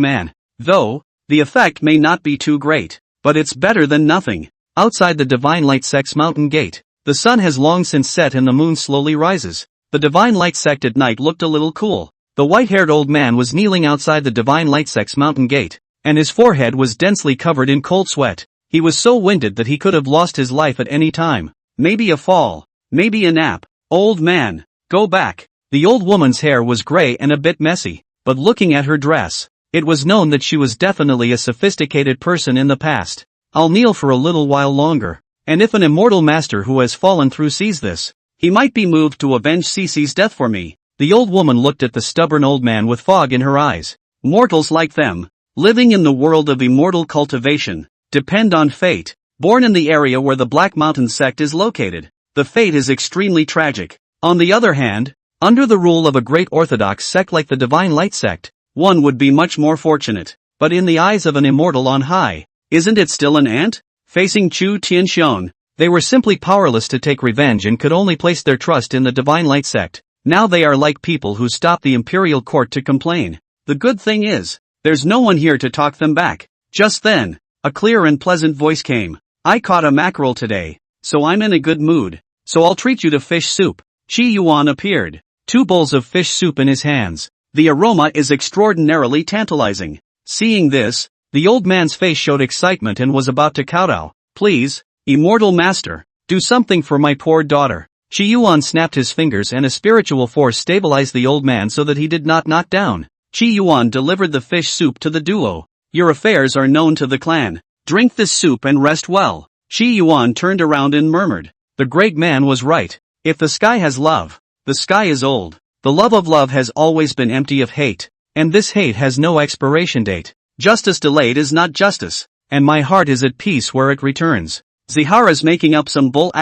[SPEAKER 1] man. Though, the effect may not be too great, but it's better than nothing. Outside the Divine Light sect's mountain gate, the sun has long since set and the moon slowly rises. The Divine Light sect at night looked a little cool. The white-haired old man was kneeling outside the Divine Light sect's mountain gate, and his forehead was densely covered in cold sweat. He was so winded that he could have lost his life at any time. Maybe a fall. Maybe a nap. Old man, go back. The old woman's hair was gray and a bit messy, but looking at her dress, it was known that she was definitely a sophisticated person in the past. I'll kneel for a little while longer, and if an immortal master who has fallen through sees this, he might be moved to avenge Cece's death for me. The old woman looked at the stubborn old man with fog in her eyes. Mortals like them, living in the world of immortal cultivation, depend on fate. Born in the area where the Black Mountain sect is located, the fate is extremely tragic. On the other hand, under the rule of a great orthodox sect like the Divine Light sect, one would be much more fortunate. But in the eyes of an immortal on high, isn't it still an ant? Facing Chu Tianxiong, they were simply powerless to take revenge and could only place their trust in the Divine Light sect. Now they are like people who stop the imperial court to complain. The good thing is, there's no one here to talk them back. Just then, a clear and pleasant voice came. I caught a mackerel today, so I'm in a good mood, so I'll treat you to fish soup. Qi Yuan appeared, 2 bowls of fish soup in his hands. The aroma is extraordinarily tantalizing. Seeing this, the old man's face showed excitement and was about to kowtow. Please, immortal master, do something for my poor daughter. Qi Yuan snapped his fingers and a spiritual force stabilized the old man so that he did not knock down. Qi Yuan delivered the fish soup to the duo. Your affairs are known to the clan. Drink this soup and rest well. Qi Yuan turned around and murmured. The great man was right. If the sky has love, the sky is old. The love of love has always been empty of hate, and this hate has no expiration date. Justice delayed is not justice, and my heart is at peace where it returns. Zihara's making up some bull ****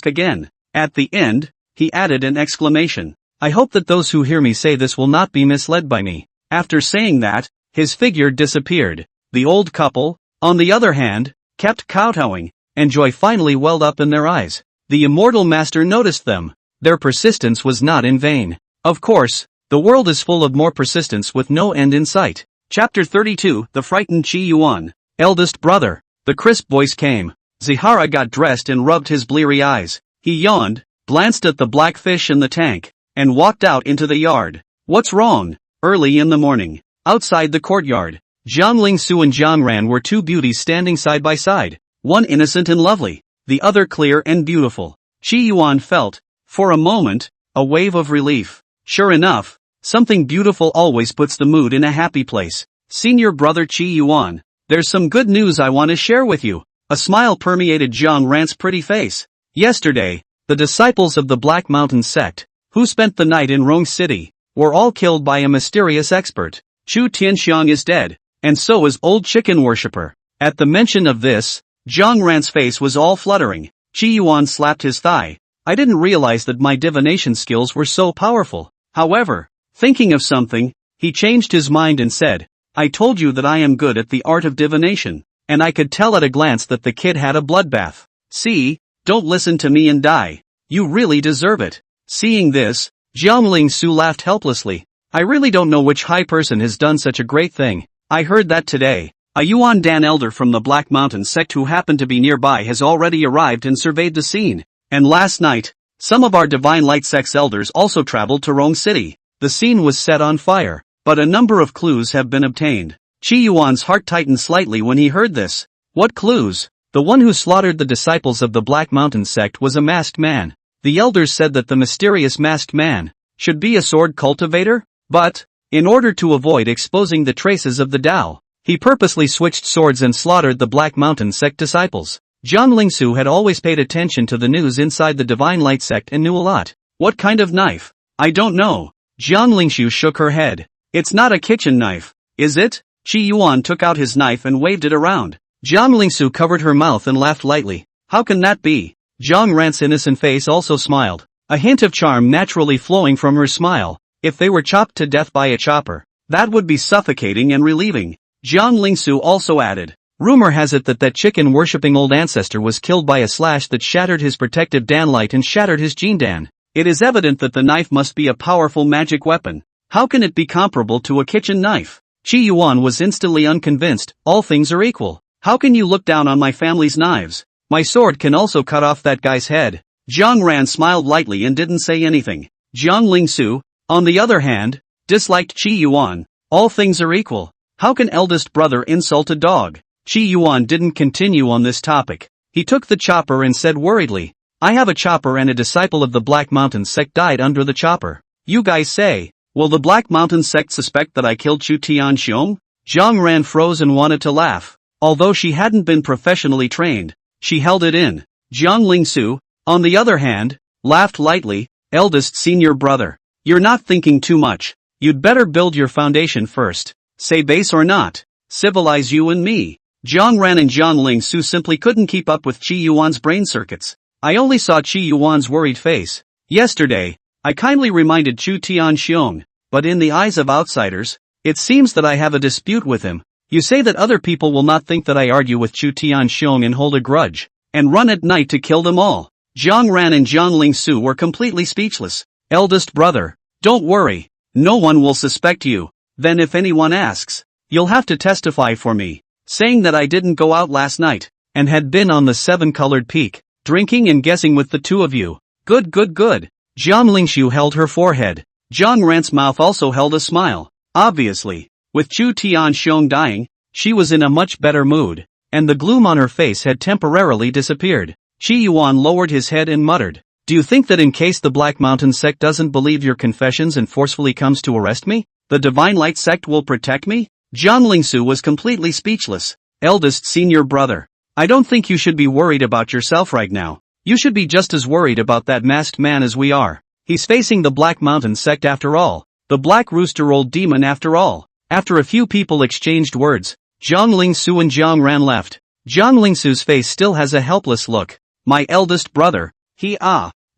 [SPEAKER 1] again. At the end, he added an exclamation. I hope that those who hear me say this will not be misled by me. After saying that, his figure disappeared. The old couple, on the other hand, kept kowtowing, and joy finally welled up in their eyes. The immortal master noticed them. Their persistence was not in vain. Of course, the world is full of more persistence with no end in sight. Chapter 32, The Frightened Qi Yuan. Eldest brother. The crisp voice came. Zihara got dressed and rubbed his bleary eyes. He yawned, glanced at the black fish in the tank, and walked out into the yard. What's wrong? Early in the morning, outside the courtyard, Jiang Lingsu and Jiang Ran were 2 beauties standing side by side, one innocent and lovely, the other clear and beautiful. Qi Yuan felt, for a moment, a wave of relief. Sure enough, something beautiful always puts the mood in a happy place. Senior brother Qi Yuan, there's some good news I want to share with you. A smile permeated Jiang Ran's pretty face. Yesterday, the disciples of the Black Mountain sect, who spent the night in Rong City, were all killed by a mysterious expert. Chu Tianxiang is dead, and so is old chicken worshipper. At the mention of this, Jiang Ran's face was all fluttering. Qi Yuan slapped his thigh. I didn't realize that my divination skills were so powerful. However, thinking of something, he changed his mind and said, I told you that I am good at the art of divination, and I could tell at a glance that the kid had a bloodbath. See, don't listen to me and die. You really deserve it. Seeing this, Jiang Lingsu laughed helplessly. I really don't know which high person has done such a great thing. I heard that today, a Yuan Dan elder from the Black Mountain sect who happened to be nearby has already arrived and surveyed the scene. And last night, some of our Divine Light sect's elders also traveled to Rong City. The scene was set on fire, but a number of clues have been obtained. Qi Yuan's heart tightened slightly when he heard this. What clues? The one who slaughtered the disciples of the Black Mountain sect was a masked man. The elders said that the mysterious masked man should be a sword cultivator, but, in order to avoid exposing the traces of the Tao, he purposely switched swords and slaughtered the Black Mountain sect disciples. Jiang Lingsu had always paid attention to the news inside the Divine Light sect and knew a lot. What kind of knife? I don't know. Jiang Lingsu shook her head. It's not a kitchen knife, is it? Qi Yuan took out his knife and waved it around. Jiang Lingsu covered her mouth and laughed lightly. How can that be? Jiang Ran's innocent face also smiled, a hint of charm naturally flowing from her smile. If they were chopped to death by a chopper, that would be suffocating and relieving. Jiang Lingsu also added, Rumor has it that that chicken-worshipping old ancestor was killed by a slash that shattered his protective danlight and shattered his gene dan. It is evident that the knife must be a powerful magic weapon. How can it be comparable to a kitchen knife? Chi Yuan was instantly unconvinced. All things are equal. How can you look down on my family's knives? My sword can also cut off that guy's head. Jiang Ran smiled lightly and didn't say anything. Jiang Lingsu, on the other hand, disliked Chi Yuan. All things are equal. How can eldest brother insult a dog? Chi Yuan didn't continue on this topic. He took the chopper and said worriedly, I have a chopper and a disciple of the Black Mountain sect died under the chopper. You guys say, will the Black Mountain sect suspect that I killed Chu Tianxiong? Jiang Ran froze and wanted to laugh. Although she hadn't been professionally trained, she held it in. Jiang Lingsu, on the other hand, laughed lightly. Eldest senior brother, you're not thinking too much. You'd better build your foundation first. Say base or not, civilize you and me. Jiang Ran and Jiang Lingsu simply couldn't keep up with Chi Yuan's brain circuits. I only saw Chi Yuan's worried face. Yesterday, I kindly reminded Chu Tianxiong, but in the eyes of outsiders, it seems that I have a dispute with him. You say that other people will not think that I argue with Chu Tianxiong and hold a grudge, and run at night to kill them all. Jiang Ran and Jiang Lingsu were completely speechless. Eldest brother, don't worry, no one will suspect you. Then if anyone asks, you'll have to testify for me, saying that I didn't go out last night, and had been on the seven-colored peak, drinking and guessing with the two of you. Good. Jiang Lingshu held her forehead. Jiang Ran's mouth also held a smile. Obviously, with Chu Tianxiong dying, she was in a much better mood, and the gloom on her face had temporarily disappeared. Chi Yuan lowered his head and muttered, do you think that in case the Black Mountain sect doesn't believe your confessions and forcefully comes to arrest me, the Divine Light sect will protect me? Jiang Lingsu was completely speechless. Eldest senior brother, I don't think you should be worried about yourself right now. You should be just as worried about that masked man as we are. He's facing the Black Mountain sect after all. The Black Rooster old demon after all. After a few people exchanged words, Jiang Lingsu and Jiang Ran left. Jiang Lingsu's face still has a helpless look. My eldest brother,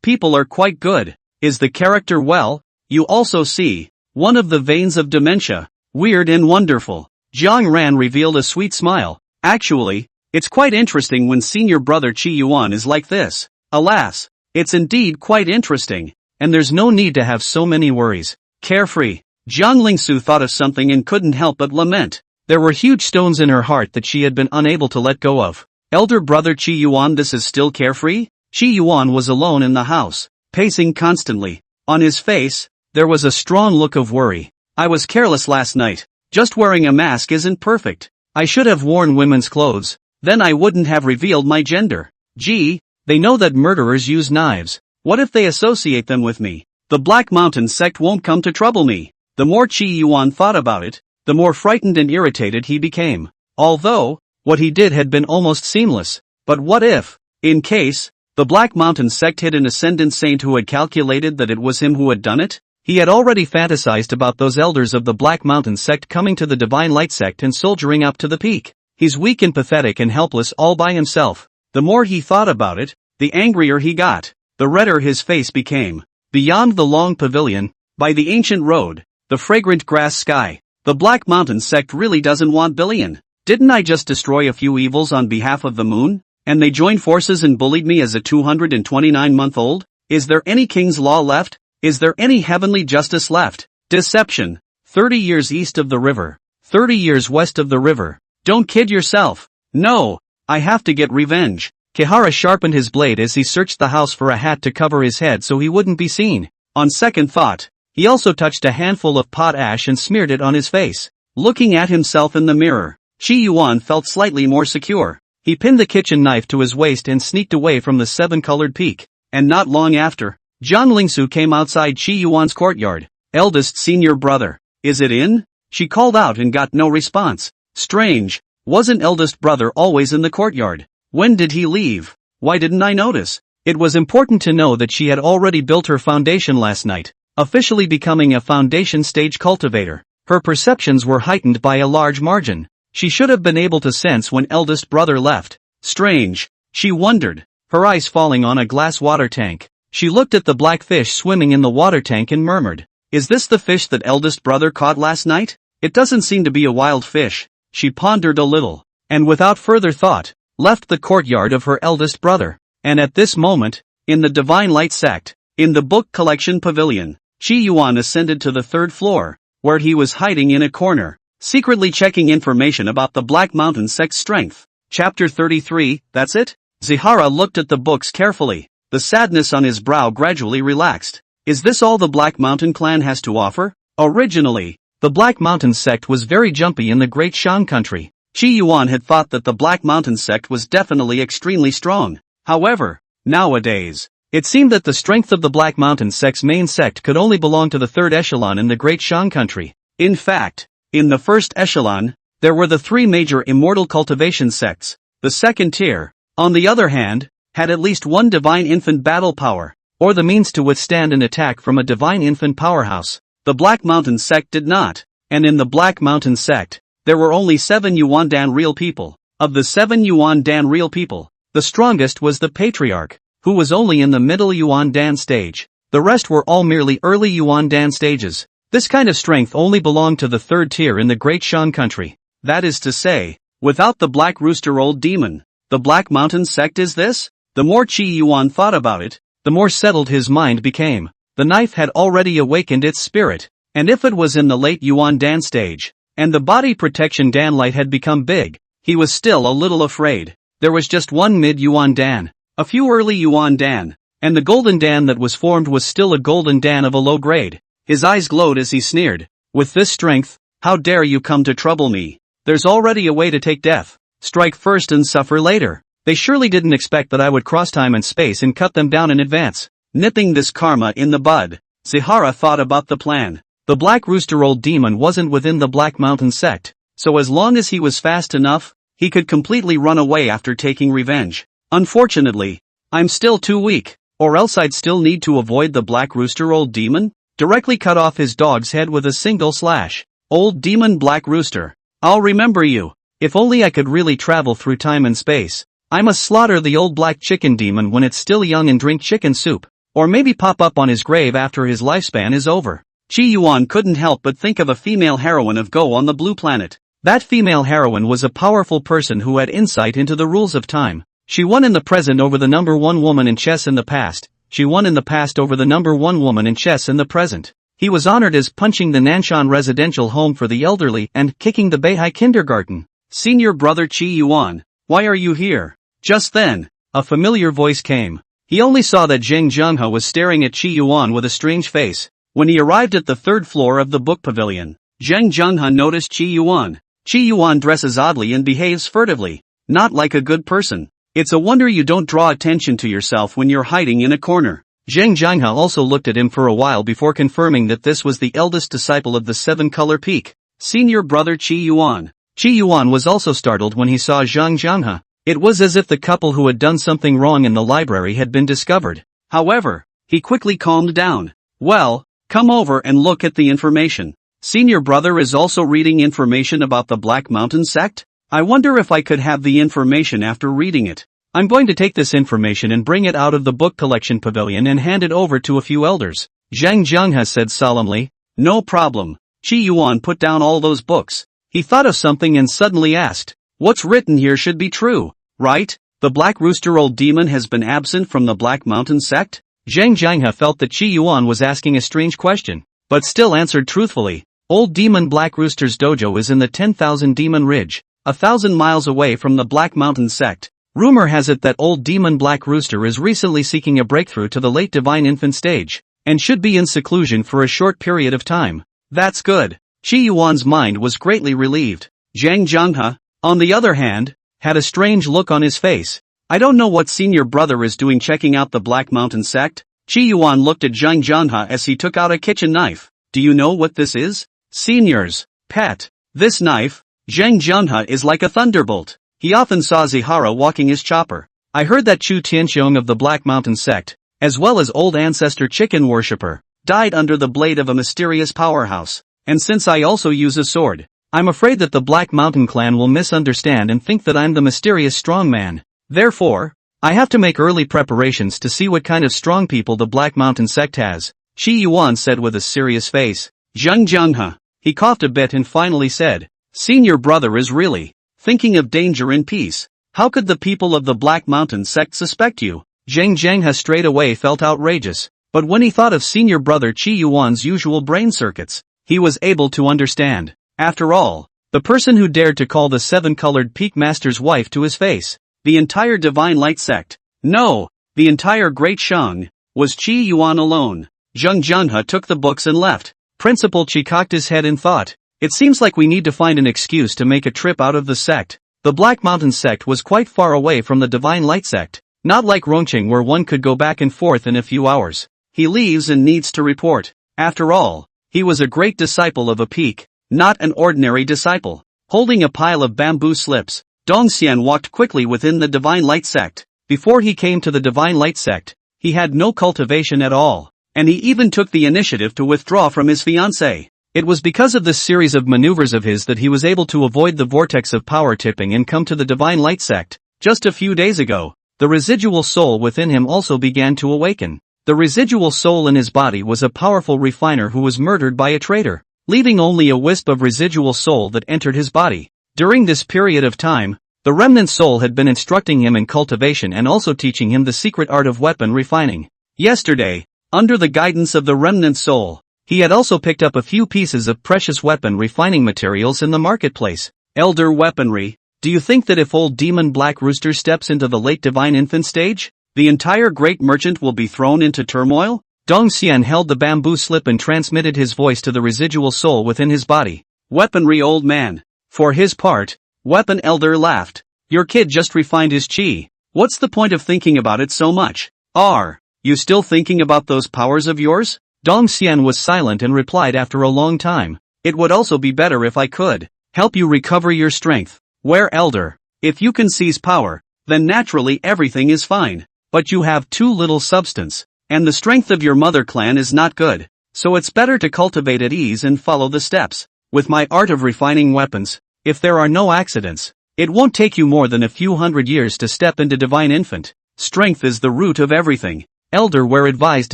[SPEAKER 1] people are quite good. Is the character well? You also see, one of the veins of dementia. Weird and wonderful. Jiang Ran revealed a sweet smile. Actually, it's quite interesting when senior brother Chi Yuan is like this. Alas, it's indeed quite interesting, and there's no need to have so many worries. Carefree. Jiang Lingsu thought of something and couldn't help but lament. There were huge stones in her heart that she had been unable to let go of. Elder brother Chi Yuan, this is still carefree? Chi Yuan was alone in the house, pacing constantly. On his face, there was a strong look of worry. I was careless last night. Just wearing a mask isn't perfect. I should have worn women's clothes. Then I wouldn't have revealed my gender. Gee, they know that murderers use knives. What if they associate them with me? The Black Mountain sect won't come to trouble me. The more Chi Yuan thought about it, the more frightened and irritated he became. Although, what he did had been almost seamless. But what if, in case, the Black Mountain sect hid an ascendant saint who had calculated that it was him who had done it? He had already fantasized about those elders of the Black Mountain sect coming to the Divine Light sect and soldiering up to the peak. He's weak and pathetic and helpless all by himself. The more he thought about it, the angrier he got. The redder his face became. Beyond the long pavilion, by the ancient road, the fragrant grass sky, the Black Mountain sect really doesn't want Billion. Didn't I just destroy a few evils on behalf of the moon? And they joined forces and bullied me as a 229-month-old? Is there any king's law left? Is there any heavenly justice left? Deception. 30 years east of the river. 30 years west of the river. Don't kid yourself. No, I have to get revenge. Kihara sharpened his blade as he searched the house for a hat to cover his head so he wouldn't be seen. On second thought, he also touched a handful of pot ash and smeared it on his face. Looking at himself in the mirror, Chi Yuan felt slightly more secure. He pinned the kitchen knife to his waist and sneaked away from the seven-colored peak. And not long after, Jiang Lingsu came outside Chi Yuan's courtyard. Eldest senior brother, is it in? She called out and got no response. Strange, wasn't eldest brother always in the courtyard? When did he leave? Why didn't I notice? It was important to know that she had already built her foundation last night, officially becoming a foundation stage cultivator. Her perceptions were heightened by a large margin. She should have been able to sense when eldest brother left. Strange, she wondered, her eyes falling on a glass water tank. She looked at the black fish swimming in the water tank and murmured, is this the fish that eldest brother caught last night? It doesn't seem to be a wild fish. She pondered a little. and without further thought, left the courtyard of her eldest brother. And at this moment, in the Divine Light sect, in the book collection pavilion, Qi Yuan ascended to the third floor, where he was hiding in a corner, secretly checking information about the Black Mountain sect's strength. Chapter 33, that's it? Zihara looked at the books carefully. The sadness on his brow gradually relaxed. Is this all the Black Mountain clan has to offer? Originally, the Black Mountain sect was very jumpy in the Great Shan country. Qi Yuan had thought that the Black Mountain sect was definitely extremely strong. However, nowadays, it seemed that the strength of the Black Mountain sect's main sect could only belong to the third echelon in the Great Shan country. In fact, in the first echelon, there were the three major immortal cultivation sects. The second tier, on the other hand, had at least one divine infant battle power, or the means to withstand an attack from a divine infant powerhouse. The Black Mountain sect did not, and in the Black Mountain sect, there were only 7 Yuandan real people. Of the 7 Yuandan real people, the strongest was the Patriarch, who was only in the middle Yuandan stage. The rest were all merely early Yuandan stages. This kind of strength only belonged to the third tier in the Great Shan country. That is to say, without the Black Rooster Old Demon. The Black Mountain sect is this? The more Qi Yuan thought about it, the more settled his mind became. The knife had already awakened its spirit, and if it was in the late Yuandan stage, and the body protection Dan light had become big, he was still a little afraid. There was just one mid-Yuandan, a few early Yuandan, and the golden Dan that was formed was still a golden Dan of a low grade. His eyes glowed as he sneered. With this strength, how dare you come to trouble me? There's already a way to take death. Strike first and suffer later. They surely didn't expect that I would cross time and space and cut them down in advance. Nipping this karma in the bud, Zihara thought about the plan. The Black Rooster Old Demon wasn't within the Black Mountain sect, so as long as he was fast enough, he could completely run away after taking revenge. Unfortunately, I'm still too weak, or else I'd still need to avoid the Black Rooster Old Demon. Directly cut off his dog's head with a single slash. Old Demon Black Rooster, I'll remember you. If only I could really travel through time and space. I must slaughter the old black chicken demon when it's still young and drink chicken soup. Or maybe pop up on his grave after his lifespan is over. Qi Yuan couldn't help but think of a female heroine of Go on the Blue Planet. That female heroine was a powerful person who had insight into the rules of time. She won in the present over the number one woman in chess in the past. She won in the past over the number one woman in chess in the present. He was honored as punching the Nanshan residential home for the elderly and kicking the Beihai kindergarten. Senior brother Qi Yuan, why are you here? Just then, a familiar voice came. He only saw that Zheng Zhenghe was staring at Qi Yuan with a strange face. When he arrived at the third floor of the book pavilion, Zheng Zhenghe noticed Qi Yuan. Qi Yuan dresses oddly and behaves furtively, not like a good person. It's a wonder you don't draw attention to yourself when you're hiding in a corner. Zheng Zhenghe also looked at him for a while before confirming that this was the eldest disciple of the seven-color peak, senior brother Qi Yuan. Qi Yuan was also startled when he saw Zheng Zhenghe. It was as if the couple who had done something wrong in the library had been discovered. However, he quickly calmed down. Well, come over and look at the information. Senior brother is also reading information about the Black Mountain sect? I wonder if I could have the information after reading it. I'm going to take this information and bring it out of the book collection pavilion and hand it over to a few elders. Zheng Zhenghe said solemnly. No problem. Qi Yuan put down all those books. He thought of something and suddenly asked, what's written here should be true, right? The Black Rooster Old Demon has been absent from the Black Mountain sect? Zheng Zhenghe felt that Qi Yuan was asking a strange question, but still answered truthfully. Old Demon Black Rooster's dojo is in the 10,000 Demon Ridge, 1,000 miles away from the Black Mountain sect. Rumor has it that Old Demon Black Rooster is recently seeking a breakthrough to the late Divine Infant stage, and should be in seclusion for a short period of time. That's good. Qi Yuan's mind was greatly relieved. Zheng Zhenghe, on the other hand, had a strange look on his face. I don't know what senior brother is doing checking out the Black Mountain sect. Qi Yuan looked at Zheng Zhenghe as he took out a kitchen knife. Do you know what this is? Senior's pet. This knife, Zheng Zhenghe, is like a thunderbolt. He often saw Zihara walking his chopper. I heard that Chu Tianxiong of the Black Mountain sect, as well as old ancestor chicken worshipper, died under the blade of a mysterious powerhouse. And since I also use a sword, I'm afraid that the Black Mountain clan will misunderstand and think that I'm the mysterious strong man. Therefore, I have to make early preparations to see what kind of strong people the Black Mountain sect has. Qi Yuan said with a serious face. Zheng Zhenghe. He coughed a bit and finally said, Senior brother is really thinking of danger in peace. How could the people of the Black Mountain sect suspect you? Zhang Zhanghe straight away felt outrageous, but when he thought of senior brother Qi Yuan's usual brain circuits, he was able to understand. After all, the person who dared to call the seven-colored peak master's wife to his face, the entire Divine Light sect, no, the entire Great Shang, was Qi Yuan alone. Zhang Zhanghe took the books and left. Principal Qi cocked his head in thought. It seems like we need to find an excuse to make a trip out of the sect. The Black Mountain sect was quite far away from the Divine Light sect, not like Rongqing where one could go back and forth in a few hours. He leaves and needs to report. After all, he was a great disciple of a peak, not an ordinary disciple. Holding a pile of bamboo slips, Dongxian walked quickly within the Divine Light sect. Before he came to the Divine Light sect, he had no cultivation at all, and he even took the initiative to withdraw from his fiancée. It was because of this series of maneuvers of his that he was able to avoid the vortex of power tipping and come to the Divine Light sect. Just a few days ago, the residual soul within him also began to awaken. The residual soul in his body was a powerful refiner who was murdered by a traitor, leaving only a wisp of residual soul that entered his body. During this period of time, the remnant soul had been instructing him in cultivation and also teaching him the secret art of weapon refining. Yesterday, under the guidance of the remnant soul, he had also picked up a few pieces of precious weapon refining materials in the marketplace. Elder weaponry. Do you think that if old demon Black Rooster steps into the late divine infant stage, the entire great merchant will be thrown into turmoil? Dongxian held the bamboo slip and transmitted his voice to the residual soul within his body. Weaponry old man. For his part, Weapon Elder laughed. Your kid just refined his chi. What's the point of thinking about it so much? Are you still thinking about those powers of yours? Dongxian was silent and replied after a long time. It would also be better if I could help you recover your strength. Where Elder? If you can seize power, then naturally everything is fine. But you have too little substance, and the strength of your mother clan is not good. So it's better to cultivate at ease and follow the steps. With my art of refining weapons, if there are no accidents, it won't take you more than a few hundred years to step into divine infant. Strength is the root of everything. Elder were advised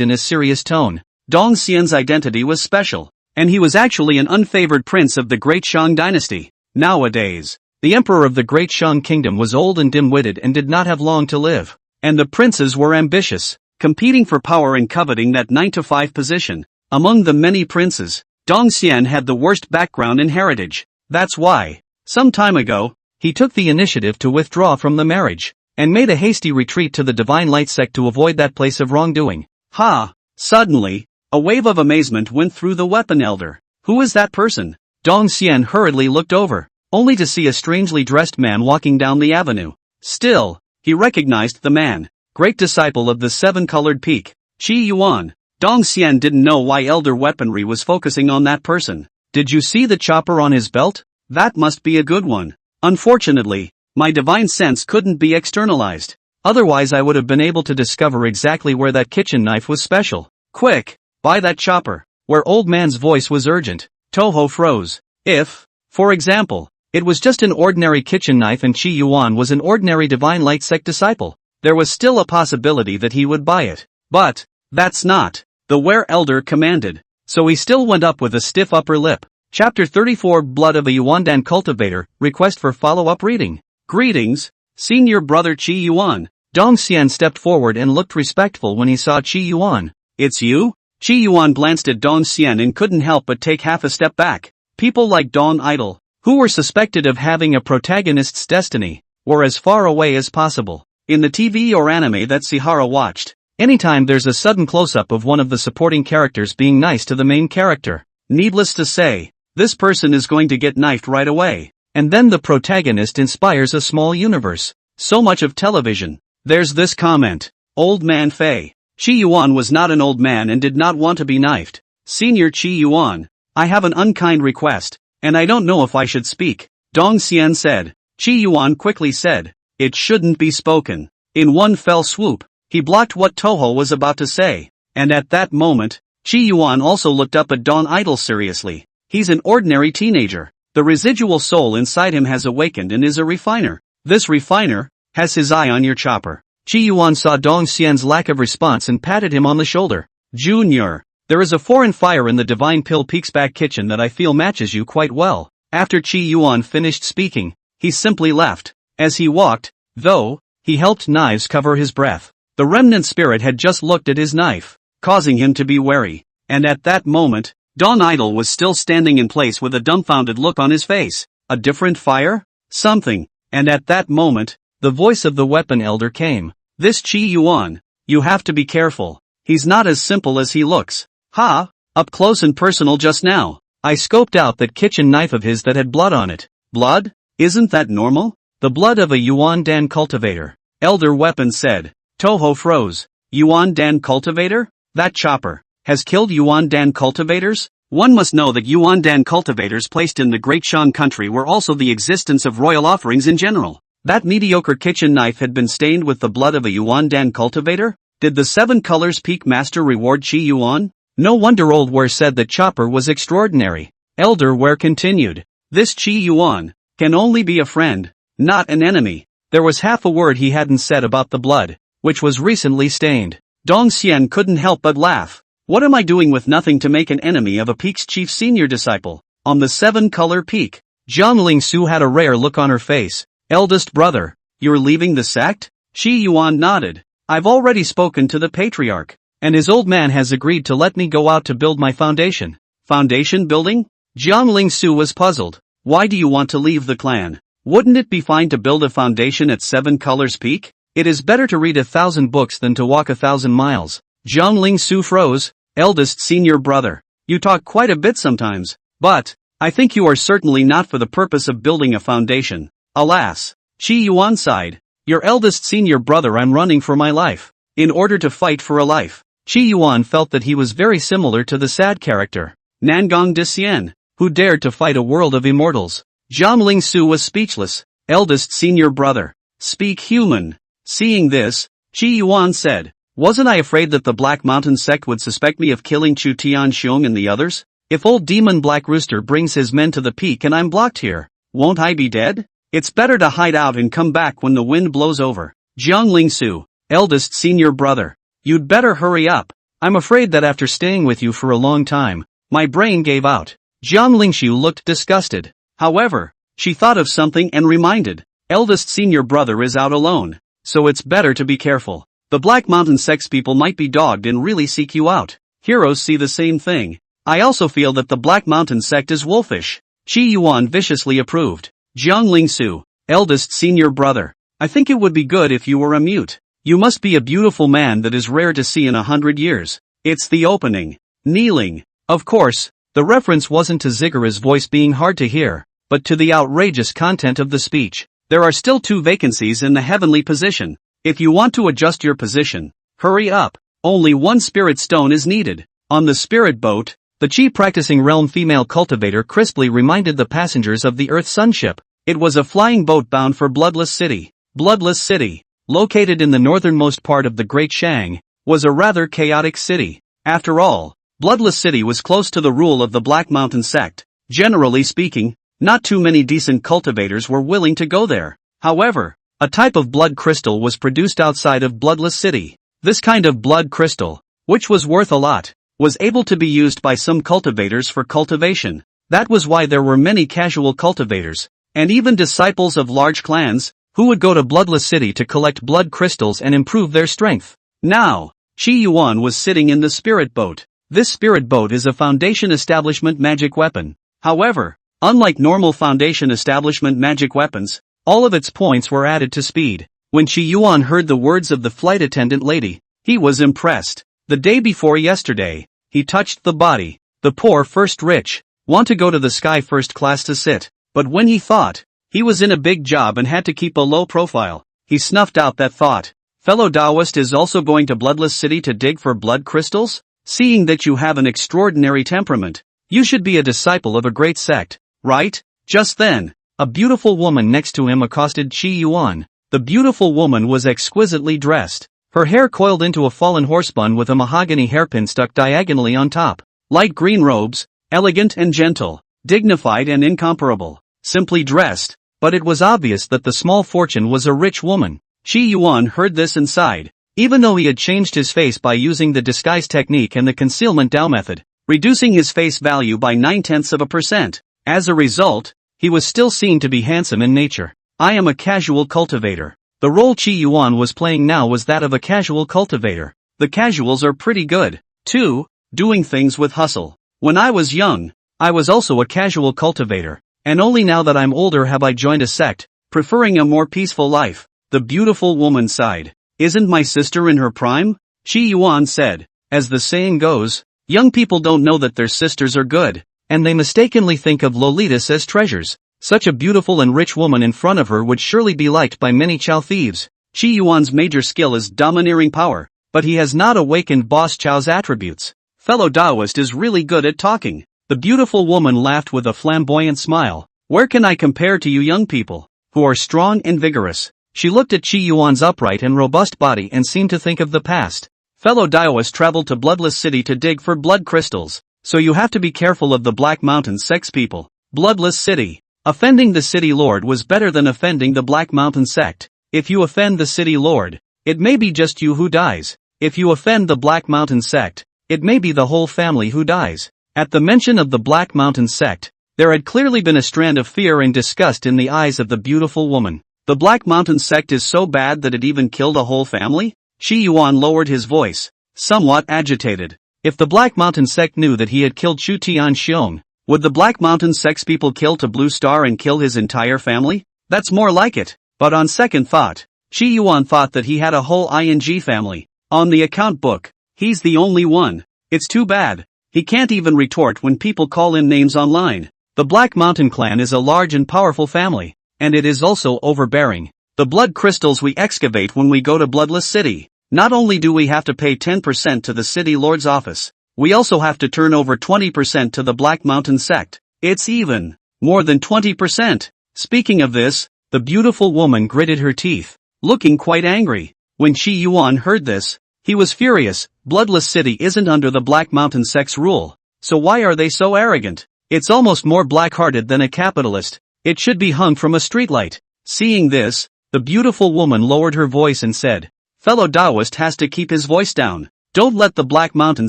[SPEAKER 1] in a serious tone. Dongxian's identity was special, and he was actually an unfavored prince of the Great Shang dynasty. Nowadays, the emperor of the Great Shang kingdom was old and dim-witted and did not have long to live, and the princes were ambitious, competing for power and coveting that 9-to-5 position. Among the many princes, Dongxian had the worst background and heritage. That's why, some time ago, he took the initiative to withdraw from the marriage, and made a hasty retreat to the Divine Light sect to avoid that place of wrongdoing. Ha! Suddenly, a wave of amazement went through the weapon elder. Who is that person? Dongxian hurriedly looked over, only to see a strangely dressed man walking down the avenue. Still, he recognized the man, great disciple of the seven-colored peak, Qi Yuan. Dongxian didn't know why elder weaponry was focusing on that person. Did you see the chopper on his belt? That must be a good one. Unfortunately, my divine sense couldn't be externalized. Otherwise I would have been able to discover exactly where that kitchen knife was special. Quick, buy that chopper. Where old man's voice was urgent, Toho froze. If, for example, it was just an ordinary kitchen knife and Qi Yuan was an ordinary Divine Light sect disciple, there was still a possibility that he would buy it. But, that's not, the Were Elder commanded, so he still went up with a stiff upper lip. Chapter 34 Blood of a Yuandan Cultivator, Request for Follow-up Reading. Greetings, Senior Brother Qi Yuan. Dongxian stepped forward and looked respectful when he saw Qi Yuan. It's you? Qi Yuan glanced at Dongxian and couldn't help but take half a step back. People like Dawn Idol, who were suspected of having a protagonist's destiny, were as far away as possible. In the TV or anime that Sihara watched, anytime there's a sudden close-up of one of the supporting characters being nice to the main character, needless to say, this person is going to get knifed right away. And then the protagonist inspires a small universe. So much of television. There's this comment. Old man Fei. Qi Yuan was not an old man and did not want to be knifed. Senior Qi Yuan, I have an unkind request, and I don't know if I should speak. Dongxian said. Qi Yuan quickly said, it shouldn't be spoken. In one fell swoop, he blocked what Toho was about to say. And at that moment, Qi Yuan also looked up at Dawn Idol seriously. He's an ordinary teenager. The residual soul inside him has awakened and is a refiner. This refiner has his eye on your chopper. Qi Yuan saw Dongxian's lack of response and patted him on the shoulder. Junior, there is a foreign fire in the Divine Pill Peak's back kitchen that I feel matches you quite well. After Qi Yuan finished speaking, he simply left. As he walked, though, he helped knives cover his breath. The remnant spirit had just looked at his knife, causing him to be wary. And at that moment, Don Idol was still standing in place with a dumbfounded look on his face. A different fire? Something. And at that moment, the voice of the weapon elder came. This Chi Yuan, you have to be careful. He's not as simple as he looks. Ha! Up close and personal just now. I scoped out that kitchen knife of his that had blood on it. Blood? Isn't that normal? The blood of a Yuan Dan cultivator. Elder Weapon said. Toho froze. Yuan Dan cultivator? That chopper has killed Yuan Dan cultivators? One must know that Yuan Dan cultivators placed in the Great Shan country were also the existence of royal offerings in general. That mediocre kitchen knife had been stained with the blood of a Yuan Dan cultivator? Did the Seven Colors Peak Master reward Chi Yuan? No wonder Old Ware said that chopper was extraordinary. Elder Ware continued. This Chi Yuan can only be a friend, not an enemy. There was half a word he hadn't said about the blood, which was recently stained. Dong Xian couldn't help but laugh. What am I doing with nothing to make an enemy of a peak's chief senior disciple? On the seven-color peak, Jiang Ling Su had a rare look on her face. Eldest brother, you're leaving the sect? Chi Yuan nodded. I've already spoken to the patriarch, and his old man has agreed to let me go out to build my foundation. Foundation building? Jiang Ling Su was puzzled. Why do you want to leave the clan? Wouldn't it be fine to build a foundation at Seven Colors Peak? It is better to read 1,000 books than to walk 1,000 miles. Jiang Ling Su froze. Eldest senior brother. You talk quite a bit sometimes, but I think you are certainly not for the purpose of building a foundation. Alas. Chi Yuan sighed. Your eldest senior brother, I'm running for my life. In order to fight for a life. Chi Yuan felt that he was very similar to the sad character, Nangong Disian, who dared to fight a world of immortals. Jiang Ling Su was speechless. Eldest senior brother. Speak human. Seeing this, Chi Yuan said, wasn't I afraid that the Black Mountain sect would suspect me of killing Chu Tianxiong and the others? If old demon Black Rooster brings his men to the peak and I'm blocked here, won't I be dead? It's better to hide out and come back when the wind blows over. Jiang Ling Su, eldest senior brother. You'd better hurry up. I'm afraid that after staying with you for a long time, my brain gave out. Jiang Lingshu looked disgusted. However, she thought of something and reminded. Eldest senior brother is out alone, so it's better to be careful. The Black Mountain sect's people might be dogged and really seek you out. Heroes see the same thing. I also feel that the Black Mountain sect is wolfish. Chi Yuan viciously approved. Jiang Ling Su, eldest senior brother. I think it would be good if you were a mute. You must be a beautiful man that is rare to see in 100 years. It's the opening. Kneeling. Of course, the reference wasn't to Ziggurat's voice being hard to hear, but to the outrageous content of the speech. There are still 2 vacancies in the heavenly position. If you want to adjust your position, hurry up. Only 1 spirit stone is needed. On the spirit boat, the Chi practicing realm female cultivator crisply reminded the passengers of the Earth Sunship. It was a flying boat bound for Bloodless City. Bloodless City, located in the northernmost part of the Great Shang, was a rather chaotic city. After all, Bloodless City was close to the rule of the Black Mountain sect. Generally speaking, not too many decent cultivators were willing to go there. However, a type of blood crystal was produced outside of Bloodless City. This kind of blood crystal, which was worth a lot, was able to be used by some cultivators for cultivation. That was why there were many casual cultivators, and even disciples of large clans, who would go to Bloodless City to collect blood crystals and improve their strength. Now, Chi Yuan was sitting in the spirit boat. This spirit boat is a Foundation Establishment magic weapon. However, unlike normal Foundation Establishment magic weapons, all of its points were added to speed. When Chi Yuan heard the words of the flight attendant lady, he was impressed. The day before yesterday, he touched the body. The poor first rich want to go to the sky first class to sit, but when he thought he was in a big job and had to keep a low profile, he snuffed out that thought. Fellow Taoist is also going to Bloodless City to dig for blood crystals? Seeing that you have an extraordinary temperament, you should be a disciple of a great sect, right? Just then, a beautiful woman next to him accosted Chi Yuan. The beautiful woman was exquisitely dressed. Her hair coiled into a fallen horse bun with a mahogany hairpin stuck diagonally on top. Light green robes, elegant and gentle, dignified and incomparable. Simply dressed, but it was obvious that the small fortune was a rich woman. Chi Yuan heard this and sighed. Even though he had changed his face by using the disguise technique and the concealment Dao method, reducing his face value by 0.9%. As a result, he was still seen to be handsome in nature. I am a casual cultivator. The role Chi Yuan was playing now was that of a casual cultivator. The casuals are pretty good, too, doing things with hustle. When I was young, I was also a casual cultivator, and only now that I'm older have I joined a sect, preferring a more peaceful life. The beautiful woman sighed. Isn't my sister in her prime? Chi Yuan said. As the saying goes, young people don't know that their sisters are good, and they mistakenly think of Lolitas as treasures. Such a beautiful and rich woman in front of her would surely be liked by many Chow thieves. Chi Yuan's major skill is domineering power, but he has not awakened Boss Chow's attributes. Fellow Taoist is really good at talking. The beautiful woman laughed with a flamboyant smile. Where can I compare to you young people, who are strong and vigorous? She looked at Chi Yuan's upright and robust body and seemed to think of the past. Fellow Taoist traveled to Bloodless City to dig for blood crystals, so you have to be careful of the Black Mountain sect's people. Bloodless City. Offending the city lord was better than offending the Black Mountain sect. If you offend the city lord, it may be just you who dies. If you offend the Black Mountain sect, it may be the whole family who dies. At the mention of the Black Mountain sect, there had clearly been a strand of fear and disgust in the eyes of the beautiful woman. The Black Mountain sect is so bad that it even killed a whole family? Chi Yuan lowered his voice, somewhat agitated. If the Black Mountain sect knew that he had killed Chu Tianxiong, would the Black Mountain sect's people kill to Blue Star and kill his entire family? That's more like it. But on second thought, Chi Yuan thought that he had a whole ING family. On the account book, he's the only one. It's too bad. He can't even retort when people call him names online. The Black Mountain clan is a large and powerful family, and it is also overbearing. The blood crystals we excavate when we go to Bloodless City. Not only do we have to pay 10% to the city lord's office, we also have to turn over 20% to the Black Mountain sect. It's even more than 20%. Speaking of this, the beautiful woman gritted her teeth, looking quite angry. When Chi Yuan heard this, he was furious. Bloodless City isn't under the Black Mountain sect's rule, so why are they so arrogant? It's almost more black-hearted than a capitalist. It should be hung from a streetlight. Seeing this, the beautiful woman lowered her voice and said, Fellow Taoist has to keep his voice down. Don't let the Black Mountain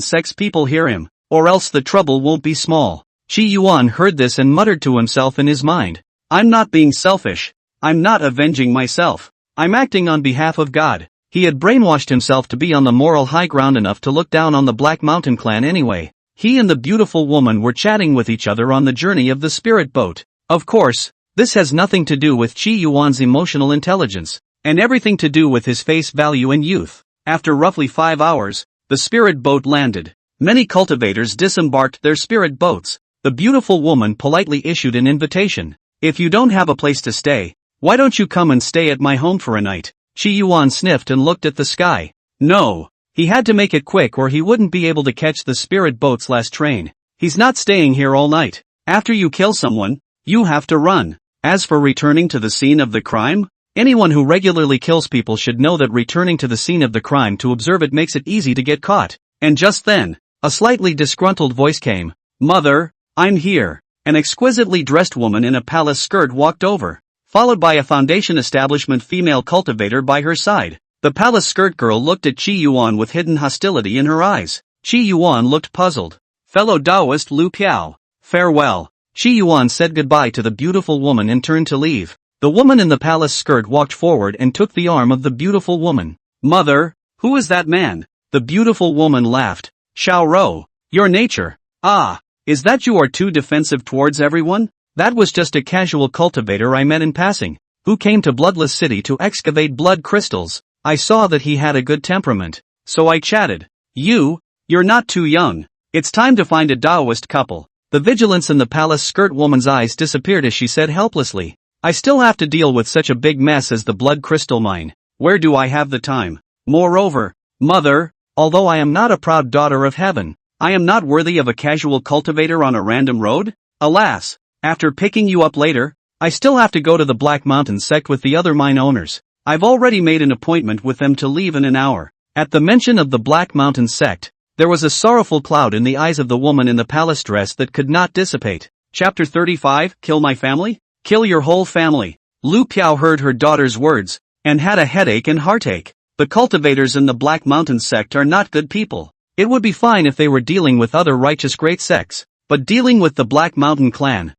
[SPEAKER 1] sect's people hear him, or else the trouble won't be small. Chi Yuan heard this and muttered to himself in his mind. I'm not being selfish. I'm not avenging myself. I'm acting on behalf of God. He had brainwashed himself to be on the moral high ground enough to look down on the Black Mountain clan anyway. He and the beautiful woman were chatting with each other on the journey of the spirit boat. Of course, this has nothing to do with Chi Yuan's emotional intelligence, and everything to do with his face value and youth. After roughly 5 hours, the spirit boat landed. Many cultivators disembarked their spirit boats. The beautiful woman politely issued an invitation. If you don't have a place to stay, why don't you come and stay at my home for a night? Chi Yuan sniffed and looked at the sky. No. He had to make it quick or he wouldn't be able to catch the spirit boat's last train. He's not staying here all night. After you kill someone, you have to run. As for returning to the scene of the crime, anyone who regularly kills people should know that returning to the scene of the crime to observe it makes it easy to get caught. And just then, a slightly disgruntled voice came. Mother, I'm here. An exquisitely dressed woman in a palace skirt walked over, followed by a foundation establishment female cultivator by her side. The palace skirt girl looked at Chi Yuan with hidden hostility in her eyes. Chi Yuan looked puzzled. Fellow Taoist Lu Piao, farewell. Chi Yuan said goodbye to the beautiful woman and turned to leave. The woman in the palace skirt walked forward and took the arm of the beautiful woman. Mother, who is that man? The beautiful woman laughed. Xiao Rou, your nature. Ah, is that you are too defensive towards everyone? That was just a casual cultivator I met in passing, who came to Bloodless City to excavate blood crystals. I saw that he had a good temperament, so I chatted. You're not too young. It's time to find a Taoist couple. The vigilance in the palace skirt woman's eyes disappeared as she said helplessly. I still have to deal with such a big mess as the blood crystal mine. Where do I have the time? Moreover, mother, although I am not a proud daughter of heaven, I am not worthy of a casual cultivator on a random road? Alas, after picking you up later, I still have to go to the Black Mountain sect with the other mine owners. I've already made an appointment with them to leave in an hour. At the mention of the Black Mountain sect, there was a sorrowful cloud in the eyes of the woman in the palace dress that could not dissipate. Chapter 35, Kill my family? Kill your whole family. Lu Piao heard her daughter's words, and had a headache and heartache. The cultivators in the Black Mountain sect are not good people. It would be fine if they were dealing with other righteous great sects, but dealing with the Black Mountain clan,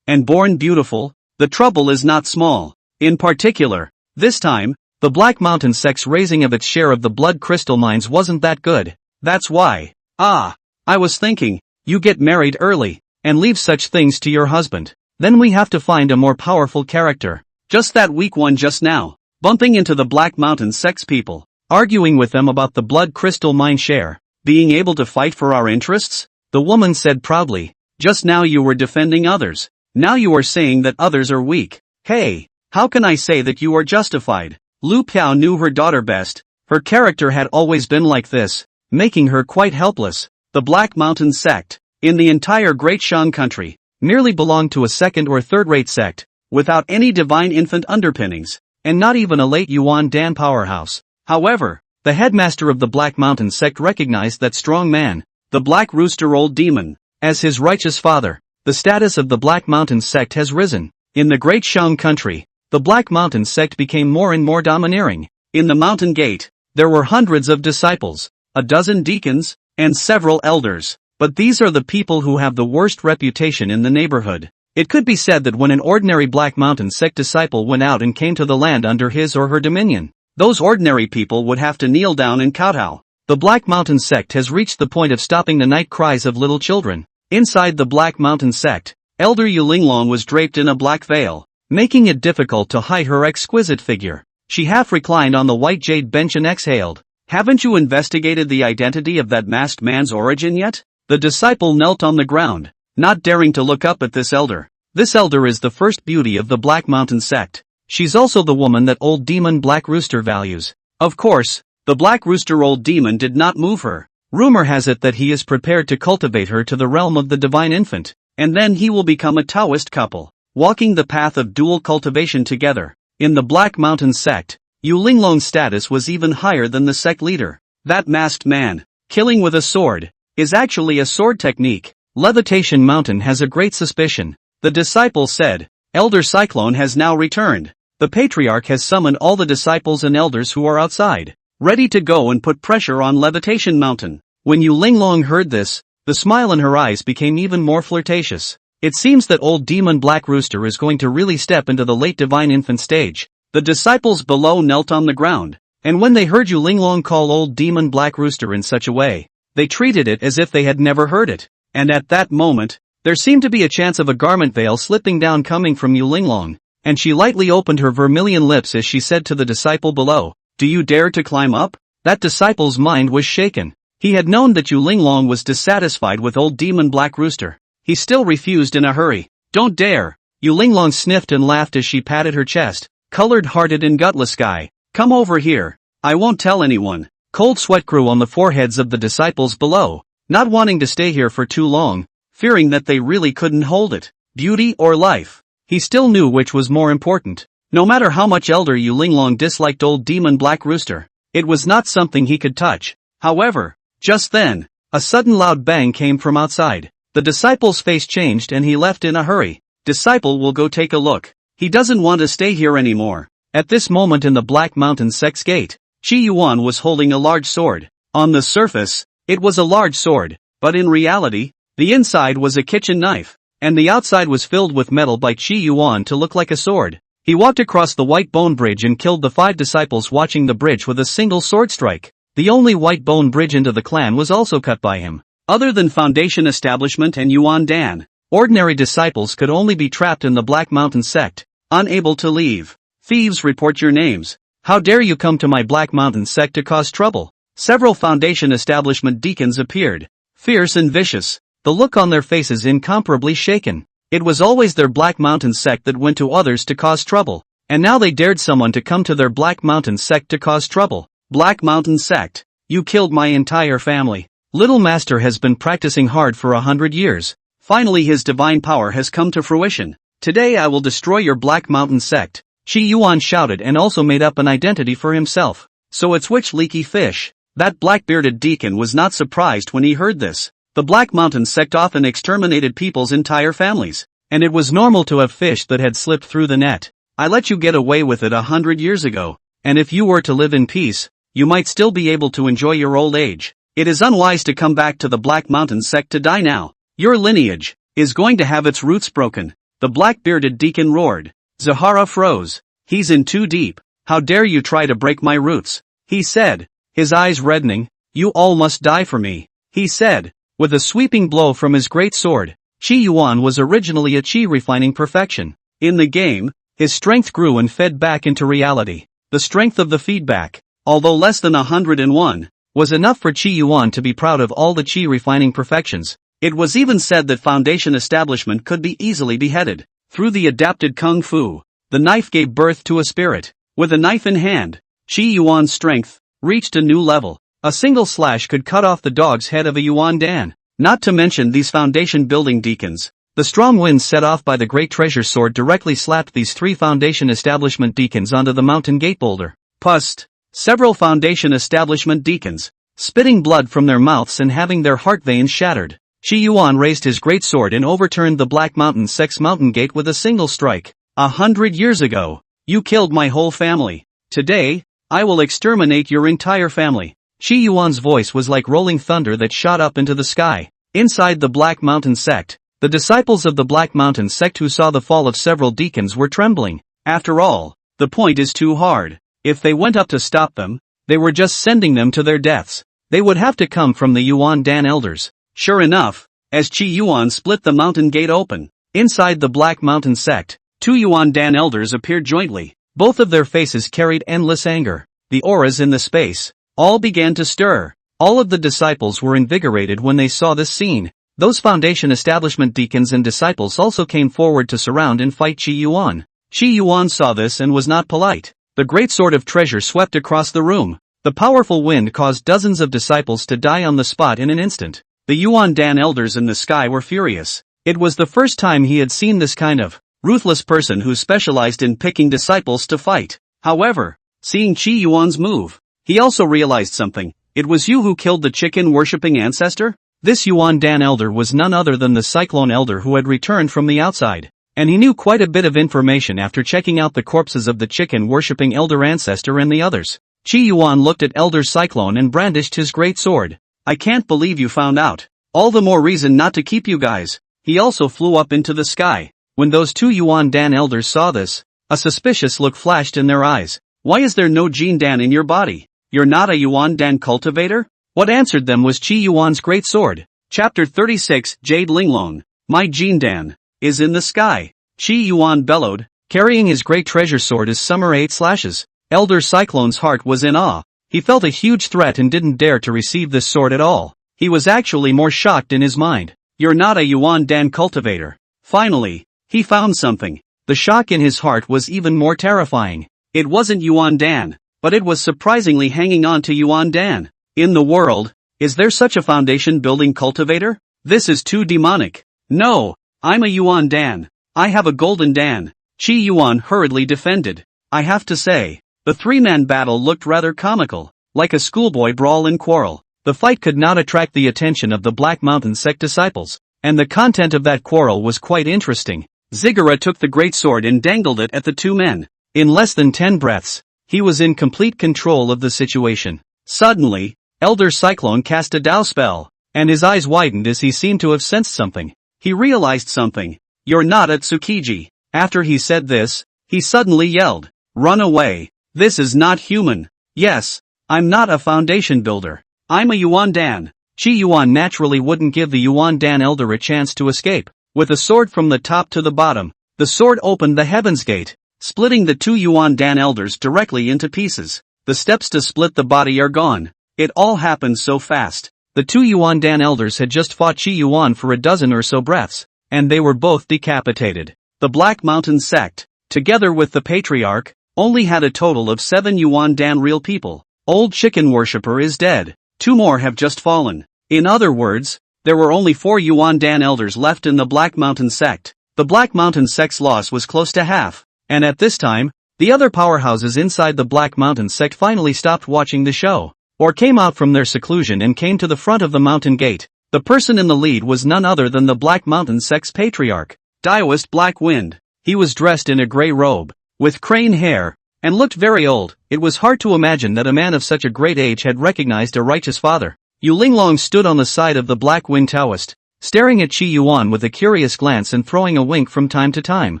[SPEAKER 1] and and born beautiful, the trouble is not small. In particular, this time, the Black Mountain sect's raising of its share of the blood crystal mines wasn't that good. That's why. I was thinking, you get married early, and leave such things to your husband. Then we have to find a more powerful character. Just that weak one just now, bumping into the Black Mountain sect's people, arguing with them about the blood crystal mine share, being able to fight for our interests? The woman said proudly, just now you were defending others. Now you are saying that others are weak. Hey, how can I say that you are justified? Lu Piao knew her daughter best. Her character had always been like this, making her quite helpless. The Black Mountain sect, in the entire Great Shan country, merely belonged to a second or third-rate sect, without any divine infant underpinnings, and not even a late Yuan Dan powerhouse. However, the headmaster of the Black Mountain sect recognized that strong man, the Black Rooster Old Demon, as his righteous father. The status of the Black Mountain sect has risen. In the Great Shan country, the Black Mountain sect became more and more domineering. In the Mountain Gate, there were hundreds of disciples, a dozen deacons, and several elders. But these are the people who have the worst reputation in the neighborhood. It could be said that when an ordinary Black Mountain sect disciple went out and came to the land under his or her dominion, those ordinary people would have to kneel down and kowtow. The Black Mountain sect has reached the point of stopping the night cries of little children. Inside the Black Mountain sect, Elder Yulinglong was draped in a black veil, making it difficult to hide her exquisite figure. She half reclined on the white jade bench and exhaled. Haven't you investigated the identity of that masked man's origin yet? The disciple knelt on the ground, not daring to look up at this elder. This elder is the first beauty of the Black Mountain sect. She's also the woman that old demon Black Rooster values. Of course, the Black Rooster Old Demon did not move her. Rumor has it that he is prepared to cultivate her to the realm of the divine infant, and then he will become a Taoist couple, walking the path of dual cultivation together. In the Black Mountain sect, Yu Linglong's status was even higher than the sect leader. That masked man, killing with a sword, is actually a sword technique. Levitation Mountain has a great suspicion. The disciple said, Elder Cyclone has now returned. The patriarch has summoned all the disciples and elders who are outside, ready to go and put pressure on Levitation Mountain. When Yu Linglong heard this, the smile in her eyes became even more flirtatious. It seems that old demon Black Rooster is going to really step into the late divine infant stage. The disciples below knelt on the ground, and when they heard Yu Linglong call old demon Black Rooster in such a way, they treated it as if they had never heard it. And at that moment, there seemed to be a chance of a garment veil slipping down coming from Yu Linglong, and she lightly opened her vermilion lips as she said to the disciple below, Do you dare to climb up? That disciple's mind was shaken. He had known that Yu Linglong was dissatisfied with old demon Black Rooster. He still refused in a hurry. Don't dare. Yu Linglong sniffed and laughed as she patted her chest. Colored-hearted and gutless guy. Come over here. I won't tell anyone. Cold sweat grew on the foreheads of the disciples below, not wanting to stay here for too long, fearing that they really couldn't hold it. Beauty or life? He still knew which was more important. No matter how much Elder Yu Linglong disliked old demon Black Rooster, it was not something he could touch. However, just then, a sudden loud bang came from outside. The disciple's face changed and he left in a hurry. Disciple will go take a look. He doesn't want to stay here anymore. At this moment in the Black Mountain sect's gate, Chi Yuan was holding a large sword. On the surface, it was a large sword, but in reality, the inside was a kitchen knife, and the outside was filled with metal by Chi Yuan to look like a sword. He walked across the white bone bridge and killed the 5 disciples watching the bridge with a single sword strike. The only white bone bridge into the clan was also cut by him. Other than Foundation Establishment and Yuan Dan, ordinary disciples could only be trapped in the Black Mountain sect, unable to leave. Thieves, report your names. How dare you come to my Black Mountain sect to cause trouble? Several Foundation Establishment deacons appeared, fierce and vicious, the look on their faces incomparably shaken. It was always their Black Mountain sect that went to others to cause trouble, and now they dared someone to come to their Black Mountain sect to cause trouble. Black Mountain sect, you killed my entire family. Little Master has been practicing hard for 100 years. Finally his divine power has come to fruition. Today I will destroy your Black Mountain sect. Chi Yuan shouted and also made up an identity for himself. So it's which leaky fish? That black-bearded deacon was not surprised when he heard this. The Black Mountain sect often exterminated people's entire families, and it was normal to have fish that had slipped through the net. I let you get away with it 100 years ago, and if you were to live in peace, you might still be able to enjoy your old age. It is unwise to come back to the Black Mountain sect to die now. Your lineage is going to have its roots broken. The black-bearded deacon roared. Zahara froze. He's in too deep. How dare you try to break my roots? He said, his eyes reddening. You all must die for me, he said. With a sweeping blow from his great sword, Qi Yuan was originally a qi refining perfection. In the game, his strength grew and fed back into reality. The strength of the feedback, although less than 101, was enough for Qi Yuan to be proud of all the qi refining perfections. It was even said that Foundation establishment could be easily beheaded. Through the adapted kung fu, the knife gave birth to a spirit. With a knife in hand, Qi Yuan's strength reached a new level. A single slash could cut off the dog's head of a Yuan Dan. Not to mention these foundation building deacons. The strong winds set off by the great treasure sword directly slapped these 3 foundation establishment deacons onto the mountain gate boulder. Pust. Several foundation establishment deacons, spitting blood from their mouths and having their heart veins shattered. Qi Yuan raised his great sword and overturned the Black Mountain sect's mountain gate with a single strike. 100 years ago, you killed my whole family. Today, I will exterminate your entire family. Qi Yuan's voice was like rolling thunder that shot up into the sky. Inside the Black Mountain sect, the disciples of the Black Mountain sect who saw the fall of several deacons were trembling. After all, the point is too hard. If they went up to stop them, they were just sending them to their deaths. They would have to come from the Yuan Dan elders. Sure enough, as Qi Yuan split the mountain gate open, inside the Black Mountain sect, 2 Yuan Dan elders appeared jointly. Both of their faces carried endless anger. The auras in the space all began to stir. All of the disciples were invigorated when they saw this scene. Those foundation establishment deacons and disciples also came forward to surround and fight Qi Yuan. Qi Yuan saw this and was not polite. The great sword of treasure swept across the room. The powerful wind caused dozens of disciples to die on the spot in an instant. The Yuan Dan elders in the sky were furious. It was the first time he had seen this kind of ruthless person who specialized in picking disciples to fight. However, seeing Qi Yuan's move, he also realized something. It was you who killed the chicken-worshipping ancestor? This Yuan Dan elder was none other than the Cyclone elder who had returned from the outside. And he knew quite a bit of information after checking out the corpses of the chicken-worshipping elder ancestor and the others. Qi Yuan looked at Elder Cyclone and brandished his great sword. I can't believe you found out. All the more reason not to keep you guys. He also flew up into the sky. When those 2 Yuan Dan elders saw this, a suspicious look flashed in their eyes. Why is there no Jin Dan in your body? You're not a Yuan Dan cultivator? What answered them was Qi Yuan's great sword. Chapter 36 Jade Linglong. My Jin Dan is in the sky. Qi Yuan bellowed, carrying his great treasure sword as summer 8 slashes. Elder Cyclone's heart was in awe. He felt a huge threat and didn't dare to receive this sword at all. He was actually more shocked in his mind. You're not a Yuan Dan cultivator. Finally, he found something. The shock in his heart was even more terrifying. It wasn't Yuan Dan, but it was surprisingly hanging on to Yuan Dan. In the world, is there such a foundation building cultivator? This is too demonic. No, I'm a Yuan Dan. I have a golden Dan. Qi Yuan hurriedly defended. I have to say, the 3-man battle looked rather comical, like a schoolboy brawl and quarrel. The fight could not attract the attention of the Black Mountain sect disciples, and the content of that quarrel was quite interesting. Ziggurat took the great sword and dangled it at the 2 men. In less than 10 breaths, he was in complete control of the situation. Suddenly, Elder Cyclone cast a Dao spell, and his eyes widened as he seemed to have sensed something. He realized something. You're not a Tsukiji. After he said this, he suddenly yelled, run away. This is not human. Yes, I'm not a foundation builder. I'm a Yuan Dan. Qi Yuan naturally wouldn't give the Yuan Dan elder a chance to escape. With a sword from the top to the bottom, the sword opened the heaven's gate, splitting the 2 Yuan Dan elders directly into pieces. The steps to split the body are gone. It all happened so fast. The 2 Yuan Dan elders had just fought Qi Yuan for a dozen or so breaths, and they were both decapitated. The Black Mountain sect, together with the patriarch, only had a total of 7 Yuan Dan real people. Old chicken worshipper is dead. 2 more have just fallen. In other words, there were only 4 Yuan Dan elders left in the Black Mountain sect. The Black Mountain sect's loss was close to half, and at this time, the other powerhouses inside the Black Mountain sect finally stopped watching the show, or came out from their seclusion and came to the front of the mountain gate. The person in the lead was none other than the Black Mountain sect's patriarch, Daoist Black Wind. He was dressed in a gray robe, with crane hair, and looked very old. It was hard to imagine that a man of such a great age had recognized a righteous father. Yu Linglong stood on the side of the Black Wind Taoist, staring at Qi Yuan with a curious glance and throwing a wink from time to time.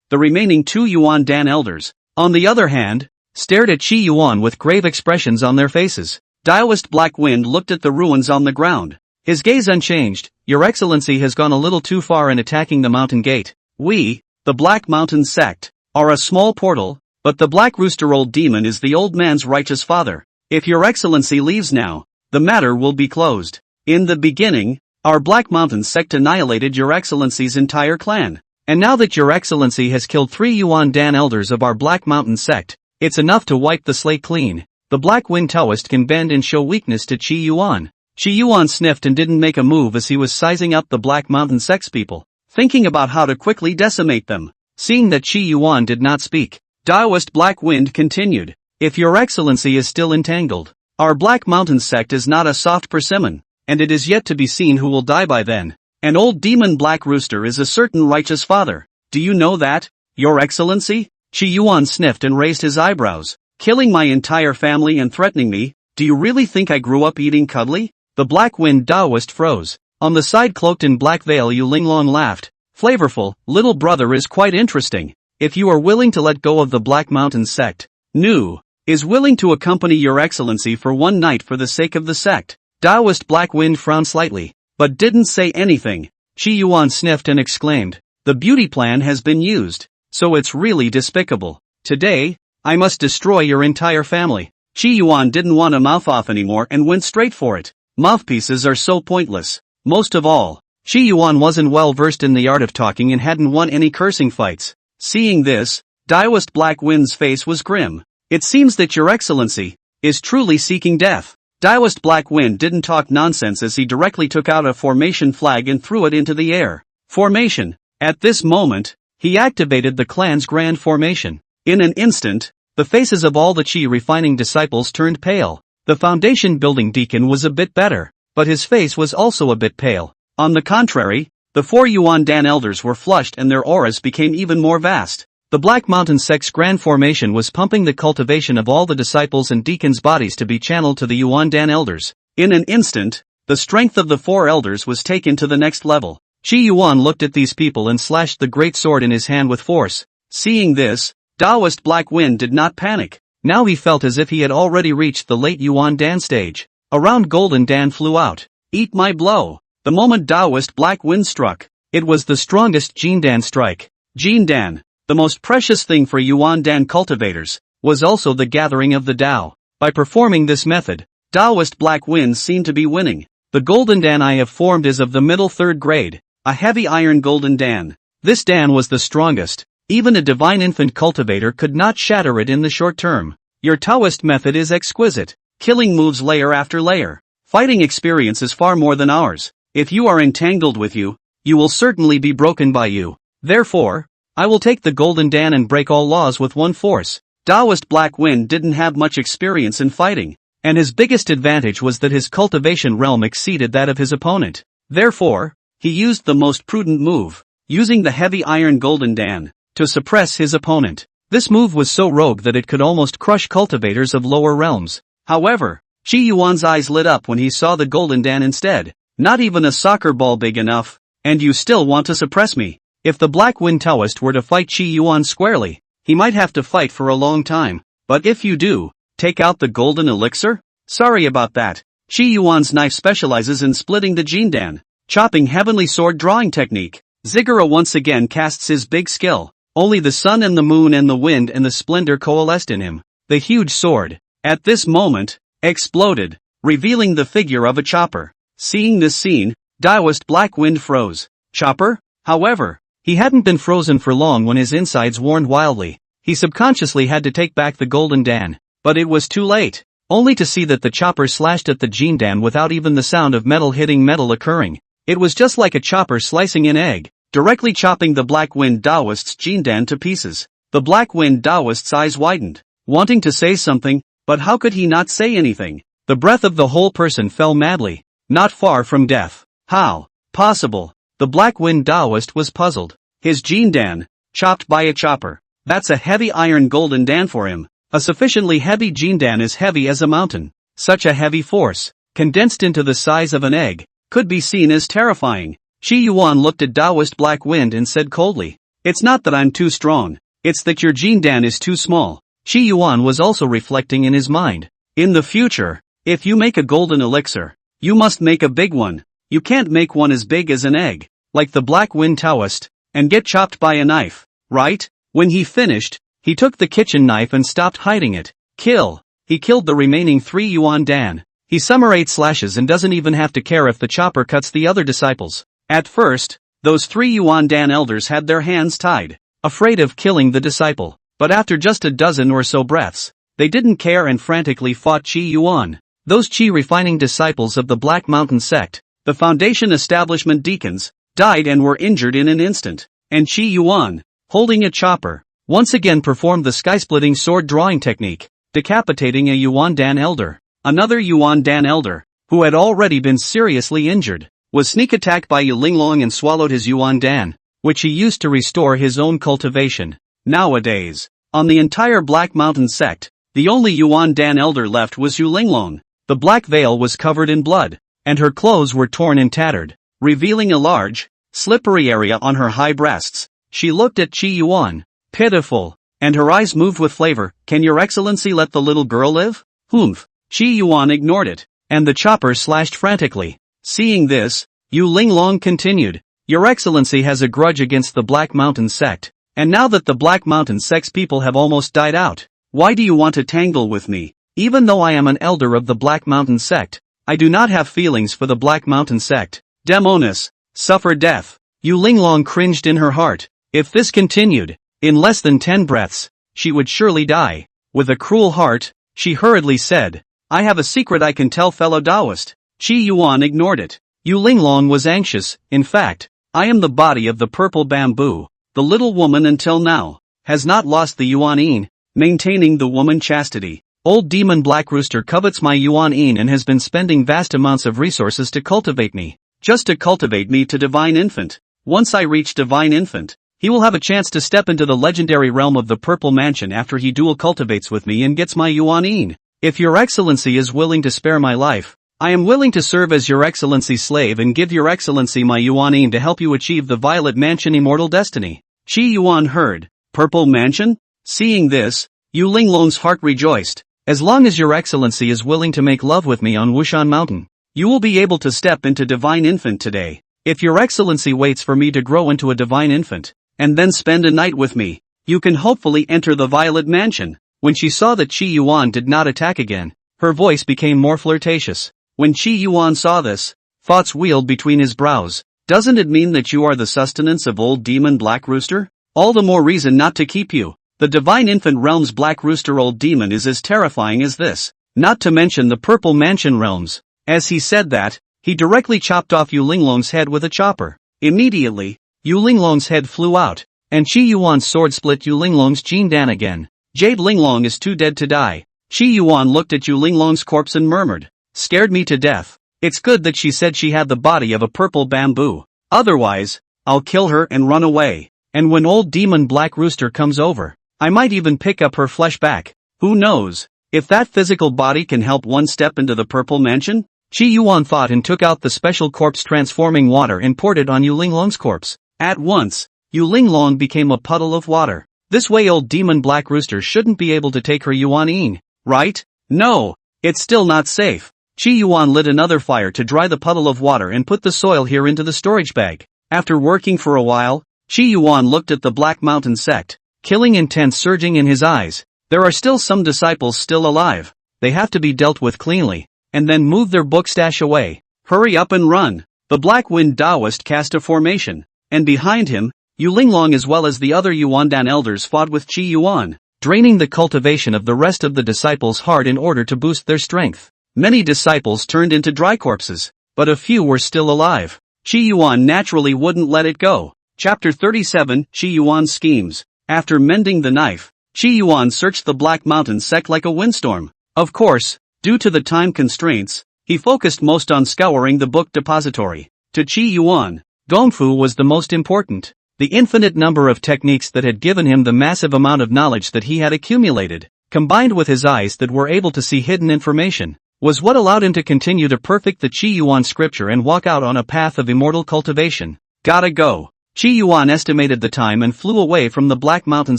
[SPEAKER 1] The remaining 2 Yuan Dan elders, on the other hand, stared at Qi Yuan with grave expressions on their faces. Daoist Black Wind looked at the ruins on the ground. His gaze unchanged. Your Excellency has gone a little too far in attacking the mountain gate. We, the Black Mountain sect, are a small portal, but the Black Rooster Old Demon is the old man's righteous father. If Your Excellency leaves now, the matter will be closed. In the beginning, our Black Mountain sect annihilated Your Excellency's entire clan. And now that Your Excellency has killed 3 Yuan Dan elders of our Black Mountain sect, it's enough to wipe the slate clean. The Black Wind Taoist can bend and show weakness to Qi Yuan. Qi Yuan sniffed and didn't make a move as he was sizing up the Black Mountain sect's people, thinking about how to quickly decimate them. Seeing that Qi Yuan did not speak, Daoist Black Wind continued. If Your Excellency is still entangled, our Black Mountain sect is not a soft persimmon, and it is yet to be seen who will die by then. An old demon Black Rooster is a certain righteous father. Do you know that, Your Excellency? Qi Yuan sniffed and raised his eyebrows. Killing my entire family and threatening me? Do you really think I grew up eating cuddly? The Black Wind Daoist froze. On the side cloaked in black veil Yu Linglong laughed. Flavorful, little brother is quite interesting. If you are willing to let go of the Black Mountain sect, Nu is willing to accompany Your Excellency for one night for the sake of the sect. Daoist Black Wind frowned slightly, but didn't say anything. Qi Yuan sniffed and exclaimed, the beauty plan has been used, so it's really despicable. Today, I must destroy your entire family. Qi Yuan didn't want to mouth off anymore and went straight for it. Mouthpieces are so pointless. Most of all, Qi Yuan wasn't well versed in the art of talking and hadn't won any cursing fights. Seeing this, Daoist Black Wind's face was grim. It seems that Your Excellency is truly seeking death. Daoist Black Wind didn't talk nonsense as he directly took out a formation flag and threw it into the air. Formation. At this moment, he activated the clan's grand formation. In an instant, the faces of all the Qi refining disciples turned pale. The foundation building deacon was a bit better, but his face was also a bit pale. On the contrary, the 4 Yuan Dan elders were flushed and their auras became even more vast. The Black Mountain sect's grand formation was pumping the cultivation of all the disciples and deacons' bodies to be channeled to the Yuan Dan elders. In an instant, the strength of the 4 elders was taken to the next level. Qi Yuan looked at these people and slashed the great sword in his hand with force. Seeing this, Daoist Black Wind did not panic. Now he felt as if he had already reached the late Yuan Dan stage. A round golden Dan flew out. Eat my blow. The moment Daoist Black Wind struck, it was the strongest Jin Dan strike. Jin Dan, the most precious thing for Yuan Dan cultivators, was also the gathering of the Dao. By performing this method, Daoist Black Wind seemed to be winning. The golden Dan I have formed is of the middle 3rd grade, a heavy iron golden Dan. This Dan was the strongest. Even a divine infant cultivator could not shatter it in the short term. Your Taoist method is exquisite, killing moves layer after layer. Fighting experience is far more than ours. If you are entangled with you, you will certainly be broken by you. Therefore, I will take the golden Dan and break all laws with one force. Daoist Black Wind didn't have much experience in fighting, and his biggest advantage was that his cultivation realm exceeded that of his opponent. Therefore, he used the most prudent move, using the heavy iron golden Dan to suppress his opponent. This move was so rogue that it could almost crush cultivators of lower realms. However, Qi Yuan's eyes lit up when he saw the golden Dan instead. Not even a soccer ball big enough, and you still want to suppress me. If the Black Wind Taoist were to fight Qi Yuan squarely, he might have to fight for a long time. But if you do, take out the golden elixir? Sorry about that. Qi Yuan's knife specializes in splitting the Jin Dan, chopping heavenly sword drawing technique. Ziggurat once again casts his big skill. Only the sun and the moon and the wind and the splendor coalesced in him. The huge sword, at this moment, exploded, revealing the figure of a chopper. Seeing this scene, Daoist Black Wind froze. Chopper? However, he hadn't been frozen for long when his insides warned wildly. He subconsciously had to take back the golden Dan, but it was too late. Only to see that the chopper slashed at the Jin Dan without even the sound of metal hitting metal occurring. It was just like a chopper slicing an egg, directly chopping the Black Wind Daoist's Jin Dan to pieces. The Black Wind Daoist's eyes widened, wanting to say something, but how could he not say anything? The breath of the whole person fell madly, not far from death. How possible? The Black Wind Daoist was puzzled. His Jin Dan, chopped by a chopper. That's a heavy iron golden Dan for him. A sufficiently heavy Jin Dan is heavy as a mountain. Such a heavy force, condensed into the size of an egg, could be seen as terrifying. Qi Yuan looked at Taoist Black Wind and said coldly, "It's not that I'm too strong, it's that your Jin Dan is too small." Qi Yuan was also reflecting in his mind. In the future, if you make a golden elixir, you must make a big one. You can't make one as big as an egg, like the Black Wind Taoist, and get chopped by a knife, right? When he finished, he took the kitchen knife and stopped hiding it. Kill. He killed the remaining 3 Yuan Dan. He summarized slashes and doesn't even have to care if the chopper cuts the other disciples. At first, those 3 Yuan Dan elders had their hands tied, afraid of killing the disciple, but after just a dozen or so breaths, they didn't care and frantically fought Qi Yuan. Those Qi refining disciples of the Black Mountain sect, the foundation establishment deacons, died and were injured in an instant, and Qi Yuan, holding a chopper, once again performed the sky-splitting sword drawing technique, decapitating a Yuan Dan elder. Another Yuan Dan elder, who had already been seriously injured, was sneak attacked by Yu Linglong and swallowed his Yuan Dan, which he used to restore his own cultivation. Nowadays, on the entire Black Mountain sect, the only Yuan Dan elder left was Yu Linglong. The black veil was covered in blood, and her clothes were torn and tattered, revealing a large, slippery area on her high breasts. She looked at Qi Yuan, pitiful, and her eyes moved with flavor. "Can your excellency let the little girl live?" "Humph." Qi Yuan ignored it, and the chopper slashed frantically. Seeing this, Yu Linglong continued, "Your excellency has a grudge against the Black Mountain sect, and now that the Black Mountain sect's people have almost died out, why do you want to tangle with me? Even though I am an elder of the Black Mountain sect, I do not have feelings for the Black Mountain sect. Demonis, suffer death." Yu Linglong cringed in her heart. If this continued, in less than 10 breaths, she would surely die. With a cruel heart, she hurriedly said, "I have a secret I can tell fellow Taoist." Qi Yuan ignored it. Yu Linglong was anxious. "In fact, I am the body of the purple bamboo. The little woman until now has not lost the Yuan Yin, maintaining the woman chastity. Old demon Black Rooster covets my Yuan Yin and has been spending vast amounts of resources to cultivate me. Just to cultivate me to Divine Infant. Once I reach Divine Infant, he will have a chance to step into the legendary realm of the Purple Mansion after he dual cultivates with me and gets my Yuan Yin. If your excellency is willing to spare my life, I am willing to serve as your excellency's slave and give your excellency my Yuan Yin to help you achieve the Violet Mansion immortal destiny." Qi Yuan heard, "Purple Mansion?" Seeing this, Yu Linglong's heart rejoiced. "As long as your excellency is willing to make love with me on Wushan Mountain, you will be able to step into Divine Infant today. If your excellency waits for me to grow into a Divine Infant, and then spend a night with me, you can hopefully enter the Violet Mansion." When she saw that Qi Yuan did not attack again, her voice became more flirtatious. When Qi Yuan saw this, thoughts wheeled between his brows. "Doesn't it mean that you are the sustenance of old demon Black Rooster? All the more reason not to keep you. The Divine Infant Realm's Black Rooster old demon is as terrifying as this. Not to mention the Purple Mansion realms." As he said that, he directly chopped off Yu Linglong's head with a chopper. Immediately, Yu Linglong's head flew out, and Qi Yuan's sword split Yu Linglong's Jin Dan again. "Jade Linglong is too dead to die." Qi Yuan looked at Yu Linglong's corpse and murmured, "Scared me to death. It's good that she said she had the body of a purple bamboo. Otherwise, I'll kill her and run away. And when old demon Black Rooster comes over, I might even pick up her flesh back. Who knows, if that physical body can help one step into the Purple Mansion?" Qi Yuan thought and took out the special corpse transforming water and poured it on Yu Linglong's corpse. At once, Yu Linglong became a puddle of water. This way old demon Black Rooster shouldn't be able to take her Yuan Yin, right? No, it's still not safe. Qi Yuan lit another fire to dry the puddle of water and put the soil here into the storage bag. After working for a while, Qi Yuan looked at the Black Mountain sect, killing intent surging in his eyes. There are still some disciples still alive. They have to be dealt with cleanly, and then move their book stash away. Hurry up and run. The Black Wind Taoist cast a formation, and behind him, Yu Linglong as well as the other Yuandan elders fought with Qi Yuan, draining the cultivation of the rest of the disciples hard in order to boost their strength. Many disciples turned into dry corpses, but a few were still alive. Qi Yuan naturally wouldn't let it go. Chapter 37, Qi Yuan's Schemes. After mending the knife, Qi Yuan searched the Black Mountain sect like a windstorm. Of course, due to the time constraints, he focused most on scouring the book depository. To Qi Yuan, Gongfu was the most important. The infinite number of techniques that had given him the massive amount of knowledge that he had accumulated, combined with his eyes that were able to see hidden information, was what allowed him to continue to perfect the Qi Yuan scripture and walk out on a path of immortal cultivation. Gotta go. Qi Yuan estimated the time and flew away from the Black Mountain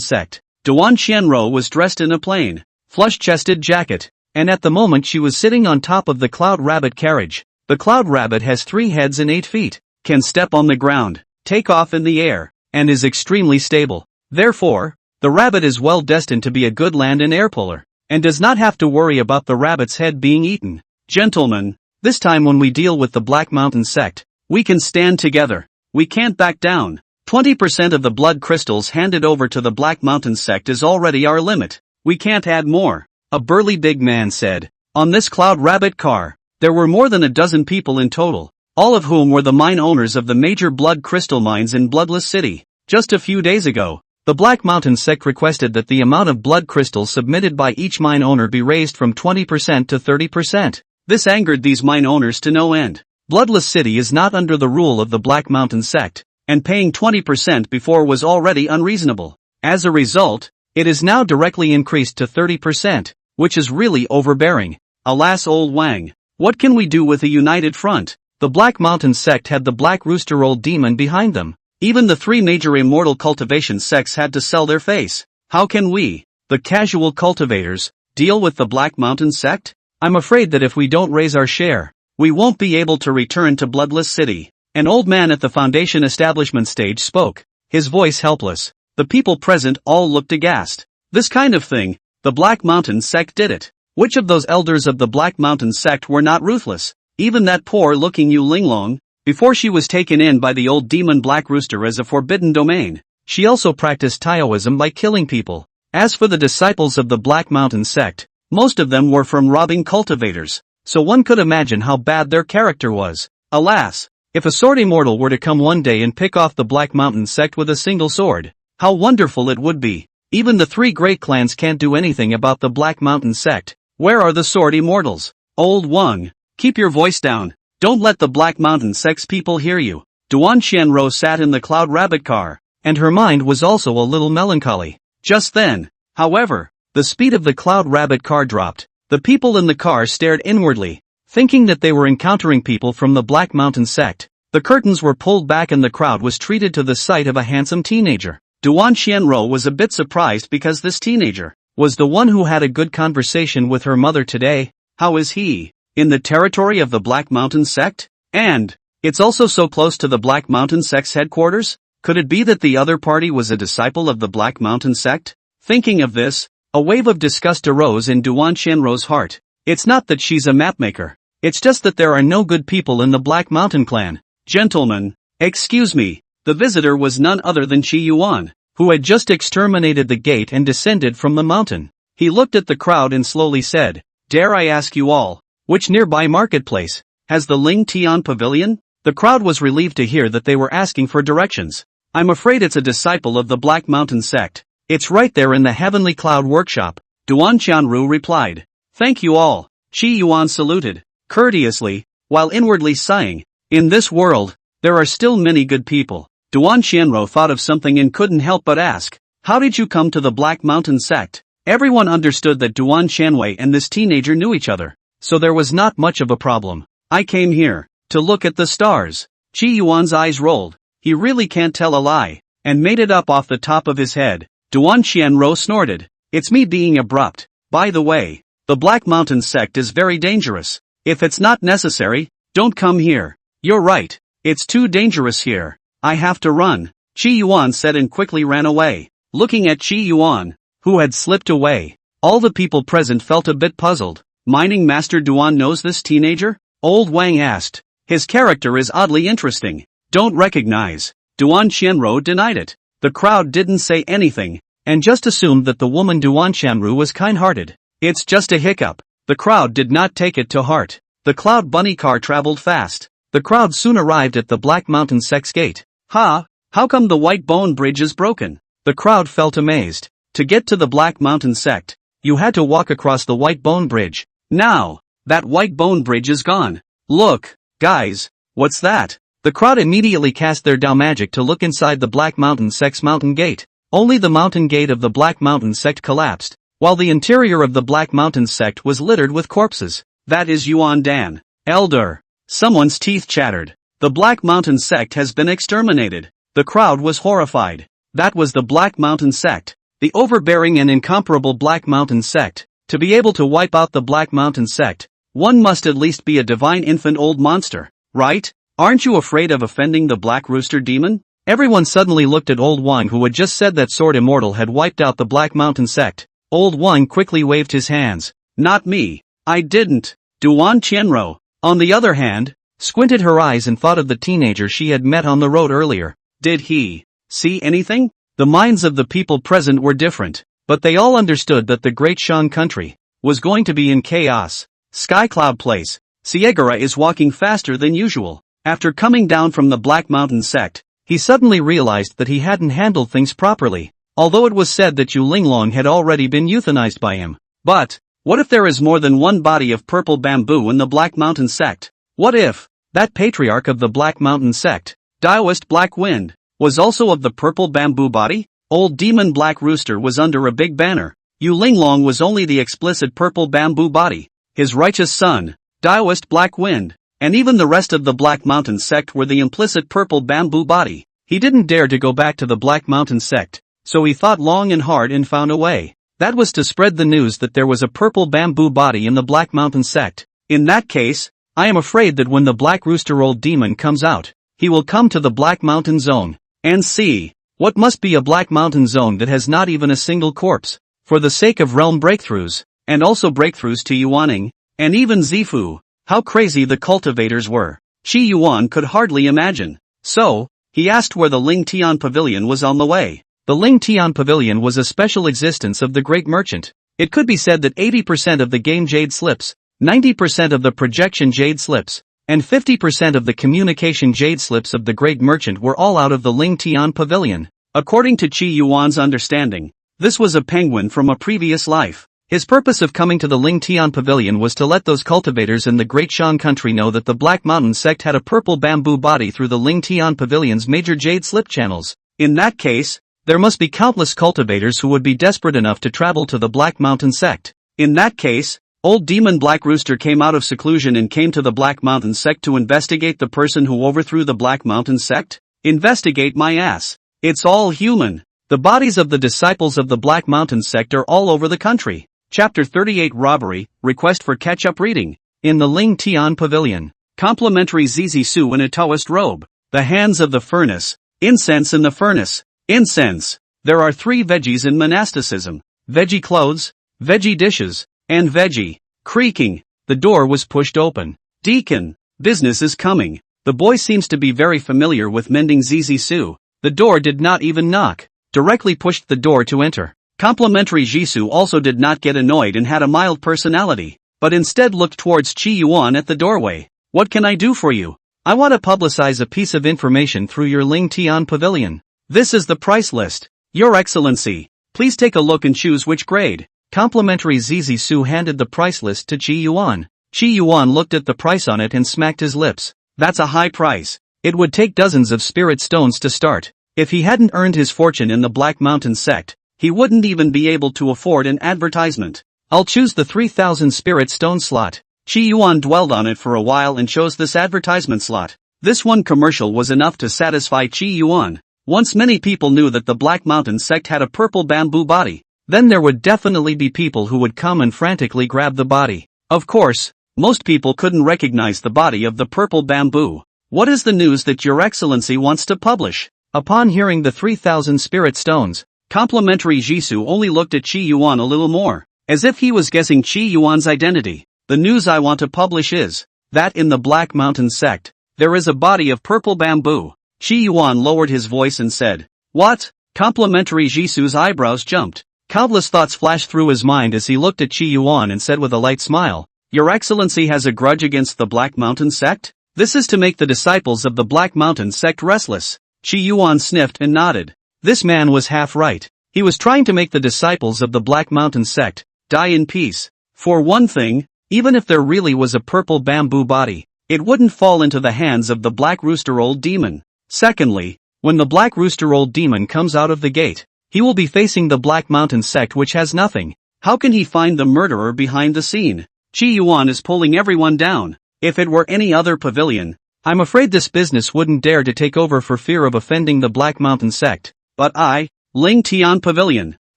[SPEAKER 1] sect. Duan Qianro was dressed in a plain, flush-chested jacket, and at the moment she was sitting on top of the Cloud Rabbit carriage. The Cloud Rabbit has 3 heads and 8 feet, can step on the ground, take off in the air, and is extremely stable. Therefore, the rabbit is well destined to be a good land and air puller, and does not have to worry about the rabbit's head being eaten. Gentlemen, this time when we deal with the Black Mountain sect, we can stand together. We can't back down. 20% of the blood crystals handed over to the Black Mountain sect is already our limit. We can't add more. A burly big man said. On this Cloud Rabbit car, there were more than a dozen people in total, all of whom were the mine owners of the major blood crystal mines in Bloodless City. Just a few days ago, the Black Mountain sect requested that the amount of blood crystals submitted by each mine owner be raised from 20% to 30%. This angered these mine owners to no end. Bloodless City is not under the rule of the Black Mountain sect, and paying 20% before was already unreasonable. As a result, it is now directly increased to 30%, which is really overbearing. Alas, old Wang, what can we do with a united front? The Black Mountain sect had the Black Rooster Old Demon behind them. Even the 3 major immortal cultivation sects had to sell their face. How can we, the casual cultivators, deal with the Black Mountain sect? I'm afraid that if we don't raise our share, we won't be able to return to Bloodless City. An old man at the Foundation establishment stage spoke, his voice helpless. The people present all looked aghast. This kind of thing, the Black Mountain sect did it. Which of those elders of the Black Mountain sect were not ruthless? Even that poor-looking Yu Linglong, before she was taken in by the old demon Black Rooster as a forbidden domain, she also practiced Taoism by killing people. As for the disciples of the Black Mountain sect, most of them were from robbing cultivators, so one could imagine how bad their character was. Alas, if a sword immortal were to come one day and pick off the Black Mountain sect with a single sword, how wonderful it would be. Even the 3 great clans can't do anything about the Black Mountain sect. Where are the sword immortals? Old Wang, keep your voice down. Don't let the Black Mountain sect's people hear you. Duan Qianro sat in the Cloud Rabbit car, and her mind was also a little melancholy. Just then, however, the speed of the Cloud Rabbit car dropped. The people in the car stared inwardly, thinking that they were encountering people from the Black Mountain sect. The curtains were pulled back and the crowd was treated to the sight of a handsome teenager. Duan Qianro was a bit surprised because this teenager was the one who had a good conversation with her mother today. How is he? In the territory of the Black Mountain sect? And it's also so close to the Black Mountain sect's headquarters? Could it be that the other party was a disciple of the Black Mountain sect? Thinking of this, a wave of disgust arose in Duan Qianro's heart. It's not that she's a mapmaker. It's just that there are no good people in the Black Mountain clan. Gentlemen, excuse me, the visitor was none other than Qi Yuan, who had just exterminated the gate and descended from the mountain. He looked at the crowd and slowly said, "Dare I ask you all, which nearby marketplace has the Ling Tian Pavilion?" The crowd was relieved to hear that they were asking for directions. "I'm afraid it's a disciple of the Black Mountain sect. It's right there in the Heavenly Cloud Workshop," Duan Qianru replied. "Thank you all." Qi Yuan saluted, courteously, while inwardly sighing, "In this world, there are still many good people." Duan Qianru thought of something and couldn't help but ask, "How did you come to the Black Mountain sect?" Everyone understood that Duan Qianwei and this teenager knew each other, so there was not much of a problem. "I came here to look at the stars." Qi Yuan's eyes rolled. He really can't tell a lie, and made it up off the top of his head. Duan Qianru snorted. "It's me being abrupt. By the way, the Black Mountain sect is very dangerous. If it's not necessary, don't come here." "You're right. It's too dangerous here. I have to run," Qi Yuan said and quickly ran away. Looking at Qi Yuan, who had slipped away, all the people present felt a bit puzzled. "Mining Master Duan knows this teenager?" Old Wang asked. "His character is oddly interesting." "Don't recognize." Duan Qianru denied it. The crowd didn't say anything, and just assumed that the woman Duan Qianru was kind-hearted. "It's just a hiccup." The crowd did not take it to heart. The Cloud Bunny car traveled fast. The crowd soon arrived at the Black Mountain sect's gate. How come the White Bone Bridge is broken?" The crowd felt amazed. To get to the Black Mountain sect, you had to walk across the White Bone Bridge. Now, that White Bone Bridge is gone. "Look, guys, what's that?" The crowd immediately cast their Dao magic to look inside the Black Mountain sect's mountain gate. Only the mountain gate of the Black Mountain sect collapsed, while the interior of the Black Mountain sect was littered with corpses. That is Yuan Dan. Elder. Someone's teeth chattered. The Black Mountain sect has been exterminated. The crowd was horrified. That was the Black Mountain sect. The overbearing and incomparable Black Mountain sect. To be able to wipe out the Black Mountain sect, one must at least be a divine infant old monster, right? Aren't you afraid of offending the Black Rooster demon? Everyone suddenly looked at Old Wang, who had just said that Sword Immortal had wiped out the Black Mountain sect. Old Wang quickly waved his hands. Not me. I didn't. Duan Qianro, on the other hand, squinted her eyes and thought of the teenager she had met on the road earlier. Did he see anything? The minds of the people present were different, but they all understood that the Great Shan country was going to be in chaos. Skycloud Place. Siegara is walking faster than usual. After coming down from the Black Mountain sect, he suddenly realized that he hadn't handled things properly, although it was said that Yu Linglong had already been euthanized by him. But what if there is more than one body of purple bamboo in the Black Mountain sect? What if that patriarch of the Black Mountain sect, Taoist Black Wind, was also of the purple bamboo body? Old Demon Black Rooster was under a big banner. Yu Linglong was only the explicit purple bamboo body. His righteous son, Taoist Black Wind, and even the rest of the Black Mountain sect were the implicit purple bamboo body. He didn't dare to go back to the Black Mountain sect, so he thought long and hard and found a way. That was to spread the news that there was a purple bamboo body in the Black Mountain sect. In that case, I am afraid that when the Black Rooster Old Demon comes out, he will come to the Black Mountain Zone and see what must be a Black Mountain Zone that has not even a single corpse. For the sake of realm breakthroughs, and also breakthroughs to Yuaning, and even Zifu, how crazy the cultivators were, Qi Yuan could hardly imagine. So, he asked where the Ling Tian Pavilion was on the way. The Ling Tian Pavilion was a special existence of the great merchant. It could be said that 80% of the game jade slips, 90% of the projection jade slips, and 50% of the communication jade slips of the great merchant were all out of the Ling Tian Pavilion. According to Qi Yuan's understanding, this was a penguin from a previous life. His purpose of coming to the Ling Tian Pavilion was to let those cultivators in the Great Shan country know that the Black Mountain sect had a purple bamboo body through the Ling Tian Pavilion's major jade slip channels. In that case, there must be countless cultivators who would be desperate enough to travel to the Black Mountain sect. In that case, Old Demon Black Rooster came out of seclusion and came to the Black Mountain sect to investigate the person who overthrew the Black Mountain sect? Investigate my ass. It's all human. The bodies of the disciples of the Black Mountain sect are all over the country. Chapter 38 Robbery, Request for Catch-up Reading. In the Ling Tian Pavilion. Complimentary Zizi Su in a Taoist robe. The hands of the furnace. Incense in the furnace. Incense. There are 3 veggies in monasticism. Veggie clothes, veggie dishes, and veggie. Creaking. The door was pushed open. Deacon. Business is coming. The boy seems to be very familiar with mending Zizi Su. The door did not even knock. Directly pushed the door to enter. Complimentary Jisoo also did not get annoyed and had a mild personality, but instead looked towards Qi Yuan at the doorway. What can I do for you? I want to publicize a piece of information through your Ling Tian Pavilion. This is the price list. Your Excellency, please take a look and choose which grade. Complimentary Zizi Su handed the price list to Qi Yuan. Qi Yuan looked at the price on it and smacked his lips. That's a high price. It would take dozens of spirit stones to start. If he hadn't earned his fortune in the Black Mountain sect, he wouldn't even be able to afford an advertisement. I'll choose the 3,000 spirit stone slot. Qi Yuan dwelled on it for a while and chose this advertisement slot. This one commercial was enough to satisfy Qi Yuan. Once many people knew that the Black Mountain sect had a purple bamboo body, then there would definitely be people who would come and frantically grab the body. Of course, most people couldn't recognize the body of the purple bamboo. What is the news that Your Excellency wants to publish? Upon hearing the 3,000 spirit stones, Complimentary Jisoo only looked at Qi Yuan a little more, as if he was guessing Qi Yuan's identity. The news I want to publish is that in the Black Mountain sect, there is a body of purple bamboo. Qi Yuan lowered his voice and said, What? Complimentary Jisoo's eyebrows jumped. Countless thoughts flashed through his mind as he looked at Qi Yuan and said with a light smile, Your Excellency has a grudge against the Black Mountain sect? This is to make the disciples of the Black Mountain sect restless. Qi Yuan sniffed and nodded. This man was half right. He was trying to make the disciples of the Black Mountain sect die in peace. For one thing, even if there really was a purple bamboo body, it wouldn't fall into the hands of the Black Rooster Old Demon. Secondly, when the Black Rooster Old Demon comes out of the gate, he will be facing the Black Mountain sect which has nothing. How can he find the murderer behind the scene? Chi Yuan is pulling everyone down. If it were any other pavilion, I'm afraid this business wouldn't dare to take over for fear of offending the Black Mountain sect. But I, Ling Tian Pavilion,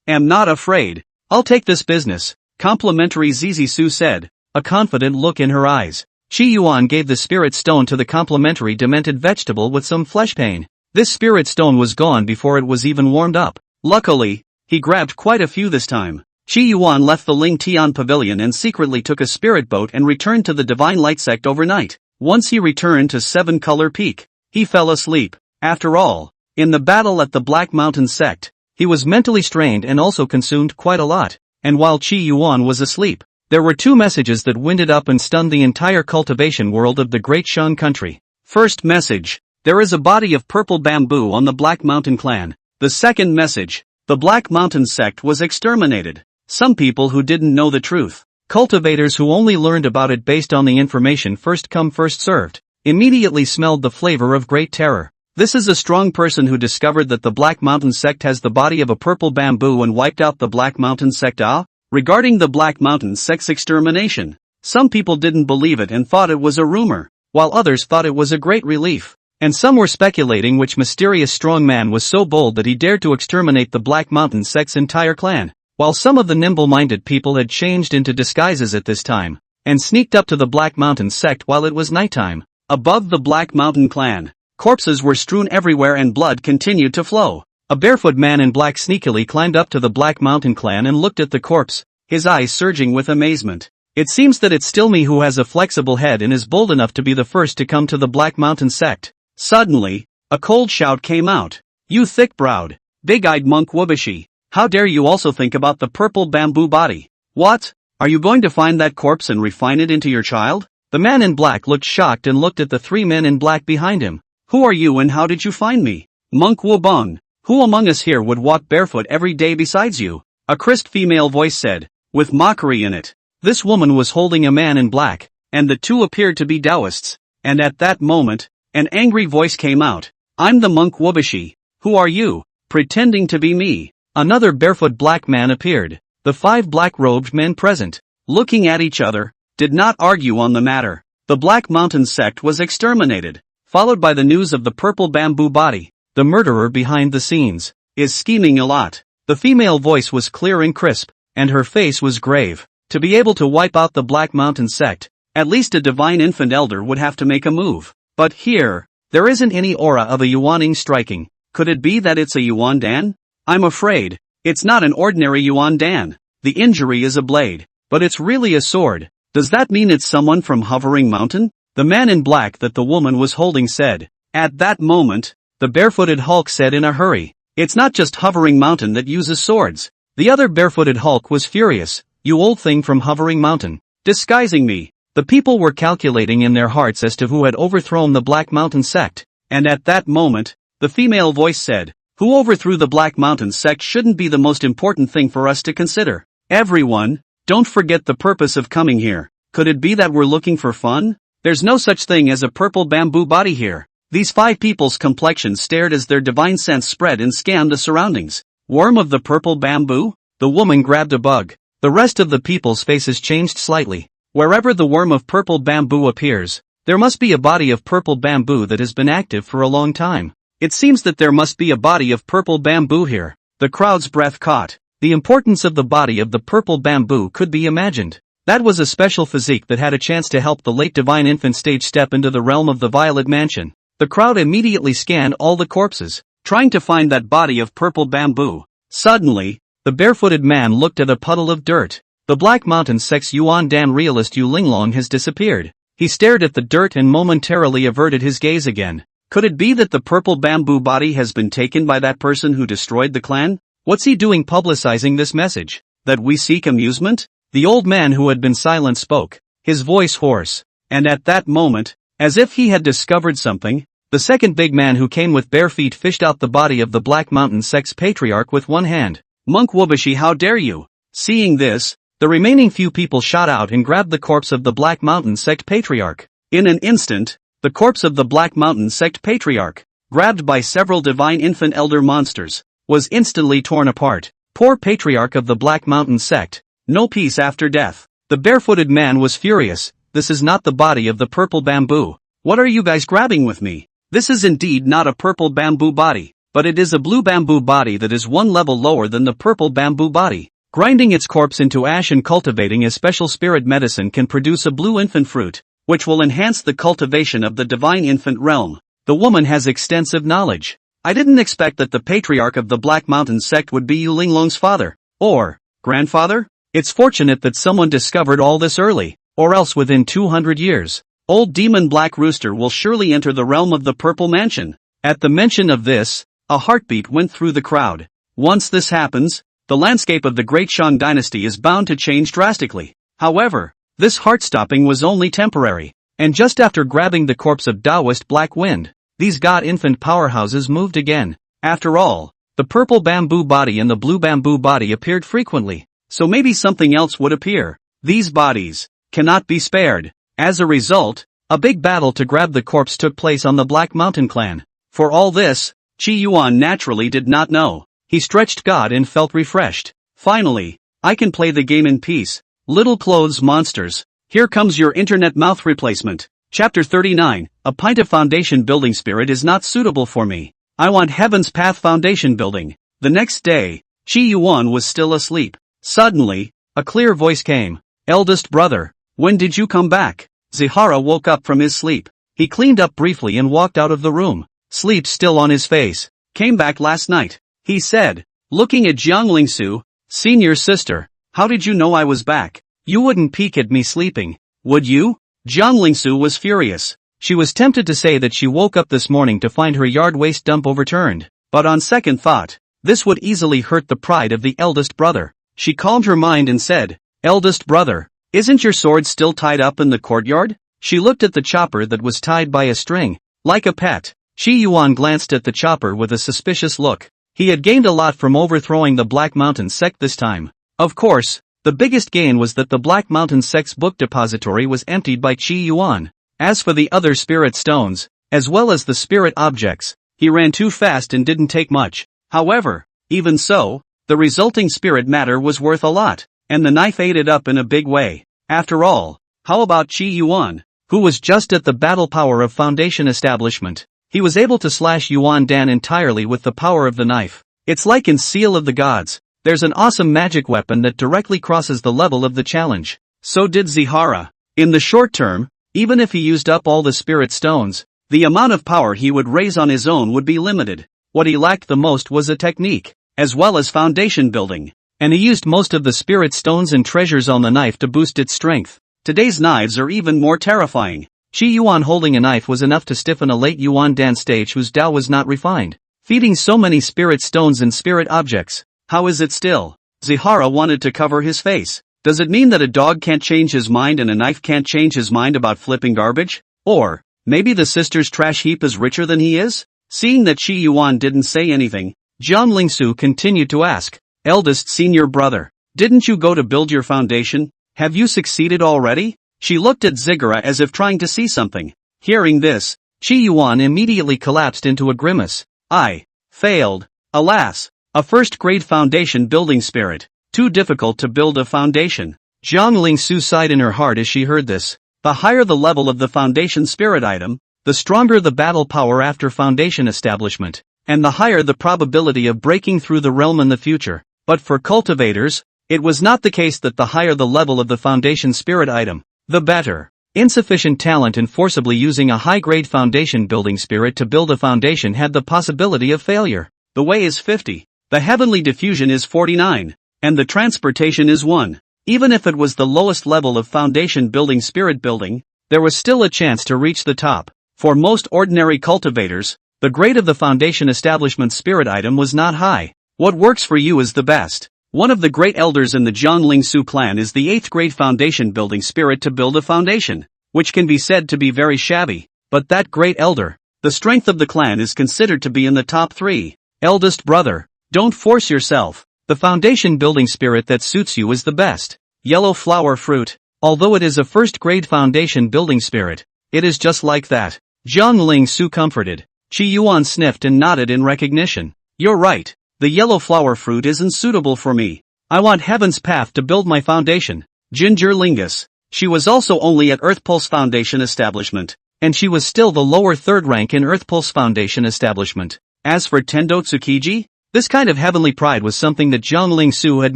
[SPEAKER 1] am not afraid. I'll take this business, complimentary Zizi Su said, a confident look in her eyes. Chi Yuan gave the spirit stone to the complimentary demented vegetable with some flesh pain. This spirit stone was gone before it was even warmed up. Luckily, he grabbed quite a few this time. Chi Yuan left the Ling Tian Pavilion and secretly took a spirit boat and returned to the Divine Light Sect overnight. Once he returned to 7 Color Peak, he fell asleep. After all, in the battle at the Black Mountain sect, he was mentally strained and also consumed quite a lot. And while Chi Yuan was asleep, there were 2 messages that winded up and stunned the entire cultivation world of the Great Shan country. First message: there is a body of purple bamboo on the Black Mountain clan. The second message: the Black Mountain sect was exterminated. Some people who didn't know the truth, cultivators who only learned about it based on the information first come first served, immediately smelled the flavor of great terror. This is a strong person who discovered that the Black Mountain sect has the body of a purple bamboo and wiped out the Black Mountain sect. Regarding the Black Mountain sect's extermination, some people didn't believe it and thought it was a rumor, while others thought it was a great relief. And some were speculating which mysterious strong man was so bold that he dared to exterminate the Black Mountain sect's entire clan. While some of the nimble-minded people had changed into disguises at this time, and sneaked up to the Black Mountain sect while it was nighttime. Above the Black Mountain clan, corpses were strewn everywhere and blood continued to flow. A barefoot man in black sneakily climbed up to the Black Mountain clan and looked at the corpse, his eyes surging with amazement. It seems that it's still me who has a flexible head and is bold enough to be the first to come to the Black Mountain sect. Suddenly, a cold shout came out. You thick-browed, big-eyed monk Wubishi. How dare you also think about the purple bamboo body? What? Are you going to find that corpse and refine it into your child? The man in black looked shocked and looked at the 3 men in black behind him. Who are you and how did you find me? Monk Wubong. Who among us here would walk barefoot every day besides you? A crisp female voice said, with mockery in it. This woman was holding a man in black, and the 2 appeared to be Taoists. And at that moment, an angry voice came out. I'm the monk Wubishi. Who are you? Pretending to be me. Another barefoot black man appeared. The 5 black-robed men present, looking at each other, did not argue on the matter. The Black Mountain sect was exterminated, followed by the news of the purple bamboo body. The murderer behind the scenes is scheming a lot. The female voice was clear and crisp, and her face was grave. To be able to wipe out the Black Mountain sect, at least a divine infant elder would have to make a move. But here, there isn't any aura of a Yuaning striking. Could it be that it's a Yuan Dan? I'm afraid, it's not an ordinary Yuan Dan. The injury is a blade, but it's really a sword. Does that mean it's someone from Hovering Mountain? The man in black that the woman was holding said. At that moment, the barefooted Hulk said in a hurry, it's not just Hovering Mountain that uses swords. The other barefooted Hulk was furious. You old thing from Hovering Mountain, disguising me. The people were calculating in their hearts as to who had overthrown the Black Mountain sect. And at that moment, the female voice said, who overthrew the Black Mountain sect shouldn't be the most important thing for us to consider. Everyone, don't forget the purpose of coming here. Could it be that we're looking for fun? There's no such thing as a purple bamboo body here. These 5 people's complexions stared as their divine sense spread and scanned the surroundings. Worm of the purple bamboo? The woman grabbed a bug. The rest of the people's faces changed slightly. Wherever the worm of purple bamboo appears, there must be a body of purple bamboo that has been active for a long time. It seems that there must be a body of purple bamboo here. The crowd's breath caught. The importance of the body of the purple bamboo could be imagined. That was a special physique that had a chance to help the late divine infant stage step into the realm of the Violet Mansion. The crowd immediately scanned all the corpses, trying to find that body of purple bamboo. Suddenly, the barefooted man looked at a puddle of dirt. The Black Mountain sect's Yuan Dan realist Yu Linglong has disappeared. He stared at the dirt and momentarily averted his gaze again. Could it be that the purple bamboo body has been taken by that person who destroyed the clan? What's he doing publicizing this message? That we seek amusement? The old man who had been silent spoke, his voice hoarse. And at that moment, as if he had discovered something, the second big man who came with bare feet fished out the body of the Black Mountain sect's patriarch with one hand. Monk Wubishi, how dare you? Seeing this, the remaining few people shot out and grabbed the corpse of the Black Mountain sect patriarch. In an instant, the corpse of the Black Mountain sect patriarch, grabbed by several divine infant elder monsters, was instantly torn apart. Poor patriarch of the Black Mountain sect, no peace after death. The barefooted man was furious. This is not the body of the purple bamboo. What are you guys grabbing with me? This is indeed not a purple bamboo body, but it is a blue bamboo body that is one level lower than the purple bamboo body. Grinding its corpse into ash and cultivating a special spirit medicine can produce a blue infant fruit, which will enhance the cultivation of the divine infant realm. The woman has extensive knowledge. I didn't expect that the patriarch of the Black Mountain sect would be Yu Linglong's father, or grandfather. It's fortunate that someone discovered all this early, or else within 200 years, old demon Black Rooster will surely enter the realm of the Purple Mansion. At the mention of this, a heartbeat went through the crowd. Once this happens, the landscape of the Great Shang dynasty is bound to change drastically. However, this heart-stopping was only temporary, and just after grabbing the corpse of Taoist Black Wind, these god-infant powerhouses moved again. After all, the purple bamboo body and the blue bamboo body appeared frequently, so maybe something else would appear. These bodies cannot be spared. As a result, a big battle to grab the corpse took place on the Black Mountain clan. For all this, Qi Yuan naturally did not know. He stretched God and felt refreshed. Finally, I can play the game in peace. Little clothes monsters. Here comes your internet mouth replacement. Chapter 39, A pint of foundation building spirit is not suitable for me. I want Heaven's Path foundation building. The next day, Qi Yuan was still asleep. Suddenly, a clear voice came. Eldest brother, when did you come back? Zihara woke up from his sleep. He cleaned up briefly and walked out of the room, sleep still on his face. Came back last night, he said, looking at Jiang Lingsu. Senior sister, how did you know I was back? You wouldn't peek at me sleeping, would you? Jiang Lingsu was furious. She was tempted to say that she woke up this morning to find her yard waste dump overturned, but on second thought, this would easily hurt the pride of the eldest brother. She calmed her mind and said, Eldest brother, isn't your sword still tied up in the courtyard? She looked at the chopper that was tied by a string, like a pet. Qi Yuan glanced at the chopper with a suspicious look. He had gained a lot from overthrowing the Black Mountain sect this time. Of course, the biggest gain was that the Black Mountain sect's book depository was emptied by Qi Yuan. As for the other spirit stones, as well as the spirit objects, he ran too fast and didn't take much. However, even so, the resulting spirit matter was worth a lot, and the knife ate it up in a big way. After all, how about Qi Yuan, who was just at the battle power of foundation establishment? He was able to slash Yuan Dan entirely with the power of the knife. It's like in Seal of the Gods. There's an awesome magic weapon that directly crosses the level of the challenge. So did Zihara. In the short term, even if he used up all the spirit stones, the amount of power he would raise on his own would be limited. What he lacked the most was a technique, as well as foundation building. And he used most of the spirit stones and treasures on the knife to boost its strength. Today's knives are even more terrifying. Qi Yuan holding a knife was enough to stiffen a late Yuan Dan stage whose Tao was not refined. Feeding so many spirit stones and spirit objects, how is it still? Zihara wanted to cover his face. Does it mean that a dog can't change his mind and a knife can't change his mind about flipping garbage? Or, maybe the sister's trash heap is richer than he is? Seeing that Qi Yuan didn't say anything, Jiang Lingsu continued to ask, Eldest senior brother, didn't you go to build your foundation? Have you succeeded already? She looked at Zigara as if trying to see something. Hearing this, Qi Yuan immediately collapsed into a grimace. I failed. Alas, a first-grade foundation building spirit. Too difficult to build a foundation. Jiang Lingsu sighed in her heart as she heard this. The higher the level of the foundation spirit item, the stronger the battle power after foundation establishment, and the higher the probability of breaking through the realm in the future. But for cultivators, it was not the case that the higher the level of the foundation spirit item, the better. Insufficient talent in forcibly using a high-grade foundation building spirit to build a foundation had the possibility of failure. The way is 50. The heavenly diffusion is 49. And the transportation is 1. Even if it was the lowest level of foundation building spirit building, there was still a chance to reach the top. For most ordinary cultivators, the grade of the foundation establishment spirit item was not high. What works for you is the best. One of the great elders in the Jiang Lingsu clan is the 8th grade foundation building spirit to build a foundation, which can be said to be very shabby, but that great elder, the strength of the clan is considered to be in the top 3. Eldest brother, don't force yourself. The foundation building spirit that suits you is the best. Yellow flower fruit. Although it is a first-grade foundation building spirit, it is just like that. Jiang Lingsu comforted. Qi Yuan sniffed and nodded in recognition. You're right. The yellow flower fruit isn't suitable for me. I want Heaven's Path to build my foundation. Gingerlingus. She was also only at Earth Pulse Foundation establishment, and she was still the lower third rank in Earth Pulse Foundation establishment. As for Tendo Tsukiji, this kind of heavenly pride was something that Jiangling Su had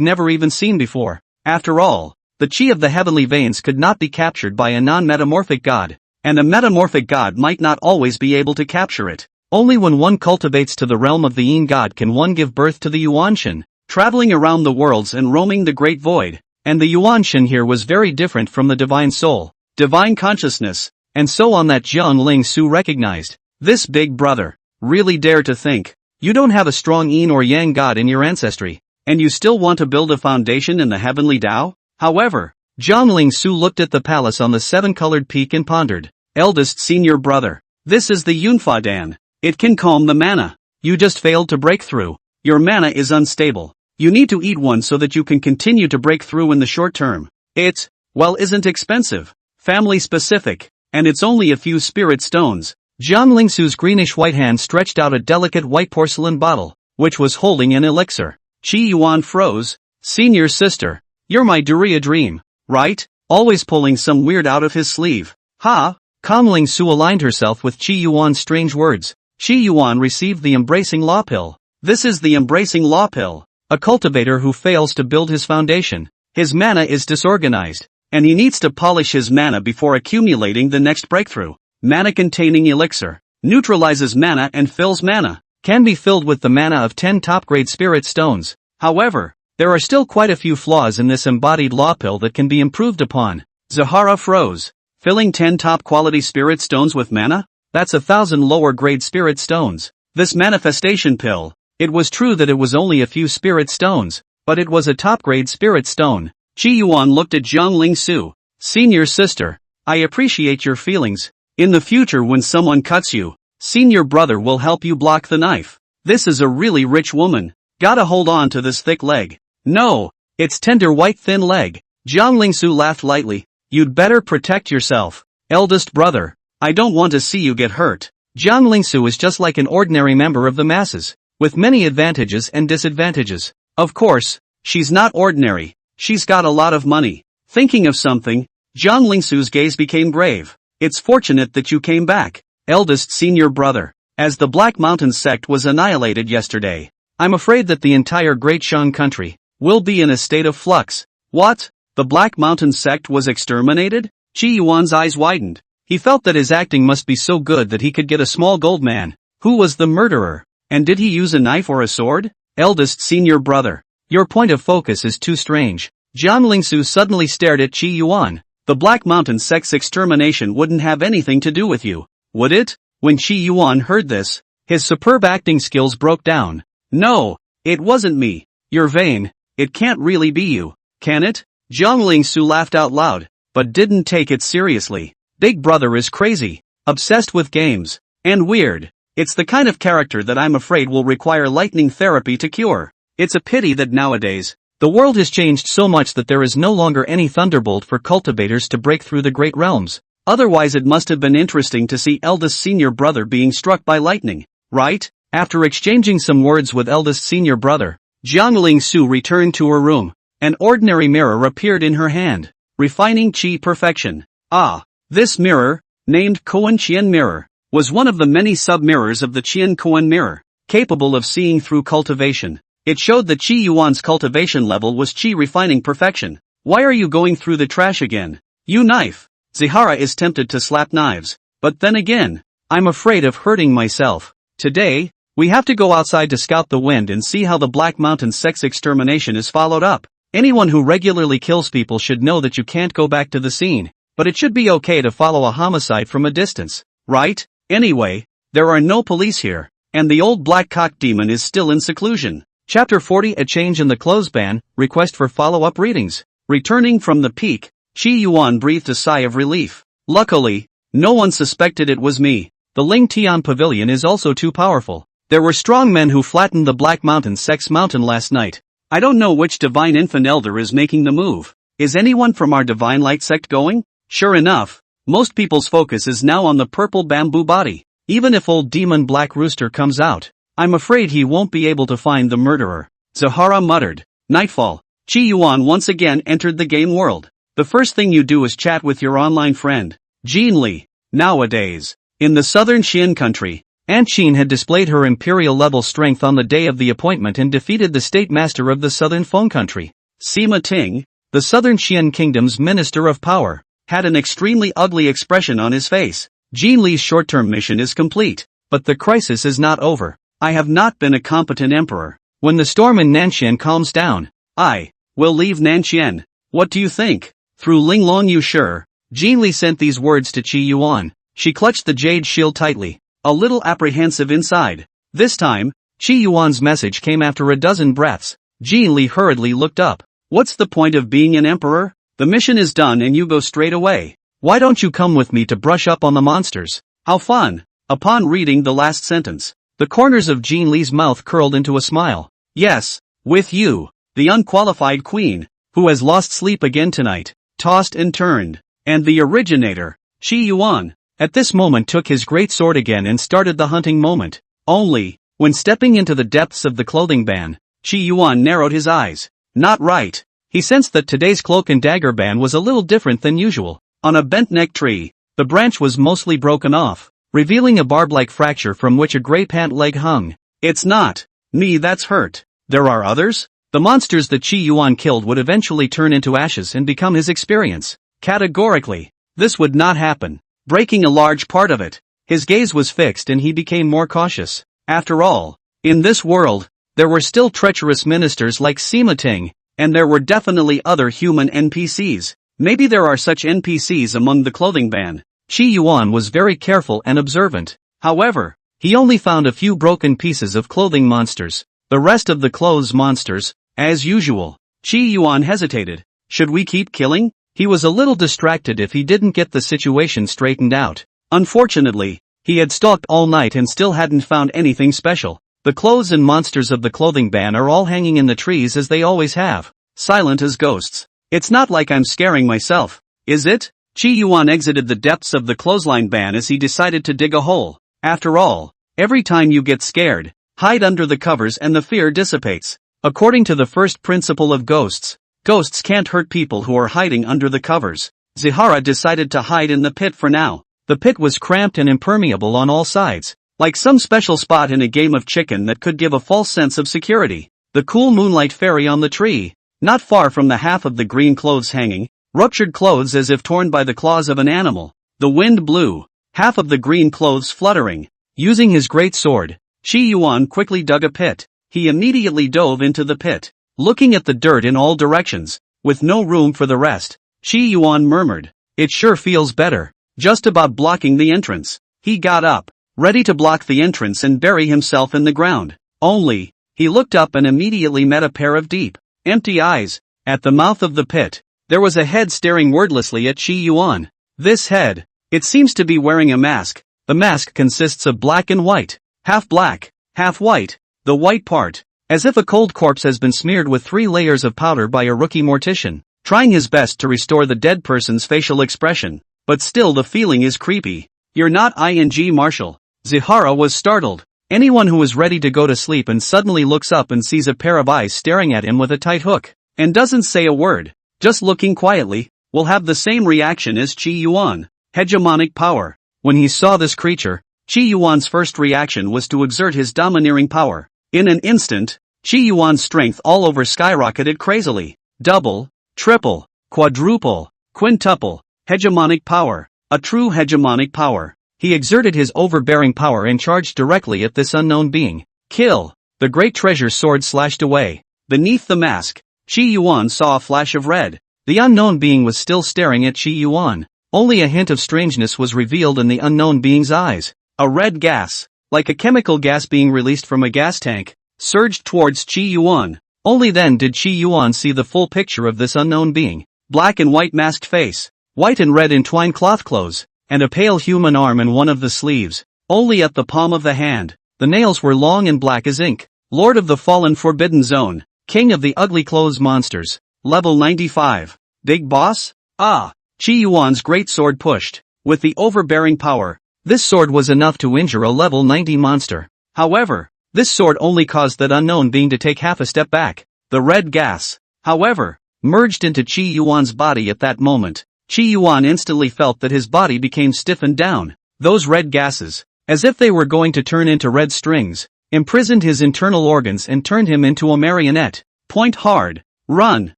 [SPEAKER 1] never even seen before. After all, the chi of the heavenly veins could not be captured by a non-metamorphic god, and a metamorphic god might not always be able to capture it. Only when one cultivates to the realm of the Yin god can one give birth to the Yuanshan, traveling around the worlds and roaming the great void. And the Yuanshan here was very different from the divine soul, divine consciousness, and so on that Jiangling Su recognized. This big brother really dare to think. You don't have a strong Yin or Yang god in your ancestry, and you still want to build a foundation in the heavenly Tao? However, Jiangling Su looked at the palace on the seven-colored peak and pondered. Eldest senior brother. This is the Yunfa-dan. It can calm the mana. You just failed to break through. Your mana is unstable. You need to eat one so that you can continue to break through in the short term. It, well, isn't expensive, family specific, and it's only a few spirit stones. Jiangling Su's greenish-white hand stretched out a delicate white porcelain bottle, which was holding an elixir. Qi Yuan froze. Senior sister, you're my Duria dream, right? Always pulling some weird out of his sleeve. Ha! Jiangling Su aligned herself with Qi Yuan's strange words. Qi Yuan received the embracing law pill. This is the embracing law pill. A cultivator who fails to build his foundation. His mana is disorganized, and he needs to polish his mana before accumulating the next breakthrough. Mana-containing elixir. Neutralizes mana and fills mana. Can be filled with the mana of 10 top-grade spirit stones. However, there are still quite a few flaws in this embodied law pill that can be improved upon. Zahara froze. Filling 10 top-quality spirit stones with mana? That's 1,000 lower-grade spirit stones. This manifestation pill. It was true that it was only a few spirit stones, but it was a top-grade spirit stone. Qi Yuan looked at Jiangling Su. Senior sister, I appreciate your feelings. In the future when someone cuts you, senior brother will help you block the knife. This is a really rich woman. Gotta hold on to this thick leg. No, it's tender white thin leg. Jiangling Su laughed lightly. You'd better protect yourself. Eldest brother, I don't want to see you get hurt. Jiangling Su is just like an ordinary member of the masses, with many advantages and disadvantages. Of course, she's not ordinary. She's got a lot of money. Thinking of something, Jiangling Su's gaze became grave. It's fortunate that you came back, eldest senior brother, as the Black Mountain sect was annihilated yesterday. I'm afraid that the entire Great Shang country will be in a state of flux. What? The Black Mountain sect was exterminated? Qi Yuan's eyes widened. He felt that his acting must be so good that he could get a small gold man. Who was the murderer? And did he use a knife or a sword? Eldest senior brother. Your point of focus is too strange. Jiangling Su suddenly stared at Qi Yuan. The Black Mountain sect's extermination wouldn't have anything to do with you, would it? When Qi Yuan heard this, his superb acting skills broke down. No, it wasn't me. You're vain. It can't really be you, can it? Jiangling Su laughed out loud, but didn't take it seriously. Big brother is crazy, obsessed with games, and weird. It's the kind of character that I'm afraid will require lightning therapy to cure. It's a pity that nowadays, the world has changed so much that there is no longer any thunderbolt for cultivators to break through the great realms. Otherwise it must have been interesting to see eldest senior brother being struck by lightning, right? After exchanging some words with eldest senior brother, Jiangling Su returned to her room. An ordinary mirror appeared in her hand. Refining Qi perfection. Ah, this mirror, named Koan Qian mirror, was one of the many sub-mirrors of the Qian Koan mirror, capable of seeing through cultivation. It showed that Qi Yuan's cultivation level was Qi refining perfection. Why are you going through the trash again? You knife. Zihara is tempted to slap knives, but then again, I'm afraid of hurting myself. Today, we have to go outside to scout the wind and see how the Black Mountain sect's extermination is followed up. Anyone who regularly kills people should know that you can't go back to the scene, but it should be okay to follow a homicide from a distance, right? Anyway, there are no police here, and the old black cock demon is still in seclusion. Chapter 40 A Change in the Clothes Ban, Request for Follow-Up Readings. Returning from the peak, Qi Yuan breathed a sigh of relief. Luckily, no one suspected it was me. The Ling Tian Pavilion is also too powerful. There were strong men who flattened the Black Mountain sect's mountain last night. I don't know which divine infant elder is making the move. Is anyone from our divine light sect going? Sure enough, most people's focus is now on the purple bamboo body. Even if old demon Black Rooster comes out, I'm afraid he won't be able to find the murderer. Zahara muttered. Nightfall. Qi Yuan once again entered the game world. the first thing you do is chat with your online friend, Jean Li. Nowadays, in the southern Xian country, Aunt Qin had displayed her imperial-level strength on the day of the appointment and defeated the state master of the southern Feng country. Sima Ting, the southern Xian kingdom's minister of power, had an extremely ugly expression on his face. Jean Li's short-term mission is complete, but the crisis is not over. I have not been a competent emperor. When the storm in Nanxian calms down, I will leave Nanxian. What do you think? Through Linglong Yu Shi, Jean Li sent these words to Qi Yuan. She clutched the jade shield tightly, a little apprehensive inside. This time, Qi Yuan's message came after a dozen breaths. Jean Li hurriedly looked up. What's the point of being an emperor? The mission is done and you go straight away. Why don't you come with me to brush up on the monsters? How fun! Upon reading the last sentence, the corners of Jean Li's mouth curled into a smile. Yes, with you, the unqualified queen, who has lost sleep again tonight, tossed and turned, and the originator, Qi Yuan, at this moment took his great sword again and started the hunting moment. Only, when stepping into the depths of the clothing ban, Qi Yuan narrowed his eyes. Not right. He sensed that today's cloak and dagger ban was a little different than usual. On a bent-neck tree, the branch was mostly broken off, revealing a barb-like fracture from which a gray pant leg hung. It's not me that's hurt. There are others? The monsters that Qi Yuan killed would eventually turn into ashes and become his experience. Categorically, this would not happen, breaking a large part of it. His gaze was fixed and he became more cautious. After all, in this world, there were still treacherous ministers like Sima Ting, and there were definitely other human NPCs. Maybe there are such NPCs among the clothing ban. Qi Yuan was very careful and observant. However, he only found a few broken pieces of clothing monsters. The rest of the clothes monsters, as usual. Qi Yuan hesitated. Should we keep killing? He was a little distracted if he didn't get the situation straightened out. Unfortunately, he had stalked all night and still hadn't found anything special. The clothes and monsters of the clothing ban are all hanging in the trees as they always have, silent as ghosts. It's not like I'm scaring myself, is it? Qi Yuan exited the depths of the clothesline ban as he decided to dig a hole. After all, every time you get scared, hide under the covers and the fear dissipates. According to the first principle of ghosts, ghosts can't hurt people who are hiding under the covers. Zihara decided to hide in the pit for now. The pit was cramped and impermeable on all sides, like some special spot in a game of chicken that could give a false sense of security. The cool moonlight fairy on the tree, not far from the half of the green clothes hanging, ruptured clothes as if torn by the claws of an animal. The wind blew, half of the green clothes fluttering. Using his great sword, Qi Yuan quickly dug a pit. He immediately dove into the pit, looking at the dirt in all directions, with no room for the rest. Qi Yuan murmured, "It sure feels better." Just about blocking the entrance, he got up, ready to block the entrance and bury himself in the ground. Only, he looked up and immediately met a pair of deep, empty eyes. At the mouth of the pit, there was a head staring wordlessly at Qi Yuan. This head, it seems to be wearing a mask. The mask consists of black and white, half black, half white. The white part, as if a cold corpse has been smeared with 3 layers of powder by a rookie mortician, trying his best to restore the dead person's facial expression. But still the feeling is creepy. You're not ING Marshall. Zihara was startled. Anyone who is ready to go to sleep and suddenly looks up and sees a pair of eyes staring at him with a tight hook, and doesn't say a word, just looking quietly, will have the same reaction as Qi Yuan. Hegemonic power. When he saw this creature, Qi Yuan's first reaction was to exert his domineering power. In an instant, Qi Yuan's strength all over skyrocketed crazily. Double, triple, quadruple, quintuple. Hegemonic power. A true hegemonic power. He exerted his overbearing power and charged directly at this unknown being. Kill! The great treasure sword slashed away. Beneath the mask, Qi Yuan saw a flash of red. The unknown being was still staring at Qi Yuan. Only a hint of strangeness was revealed in the unknown being's eyes. A red gas, like a chemical gas being released from a gas tank, surged towards Qi Yuan. Only then did Qi Yuan see the full picture of this unknown being. Black and white masked face. White and red entwined cloth clothes, and a pale human arm in one of the sleeves, only at the palm of the hand. The nails were long and black as ink. Lord of the Fallen Forbidden Zone, King of the Ugly Clothes Monsters, Level 95. Big Boss? Ah! Qi Yuan's great sword pushed. With the overbearing power, this sword was enough to injure a level 90 monster. However, this sword only caused that unknown being to take half a step back. The red gas, however, merged into Qi Yuan's body at that moment. Qi Yuan instantly felt that his body became stiffened down. Those red gases, as if they were going to turn into red strings, imprisoned his internal organs and turned him into a marionette. Point hard. Run.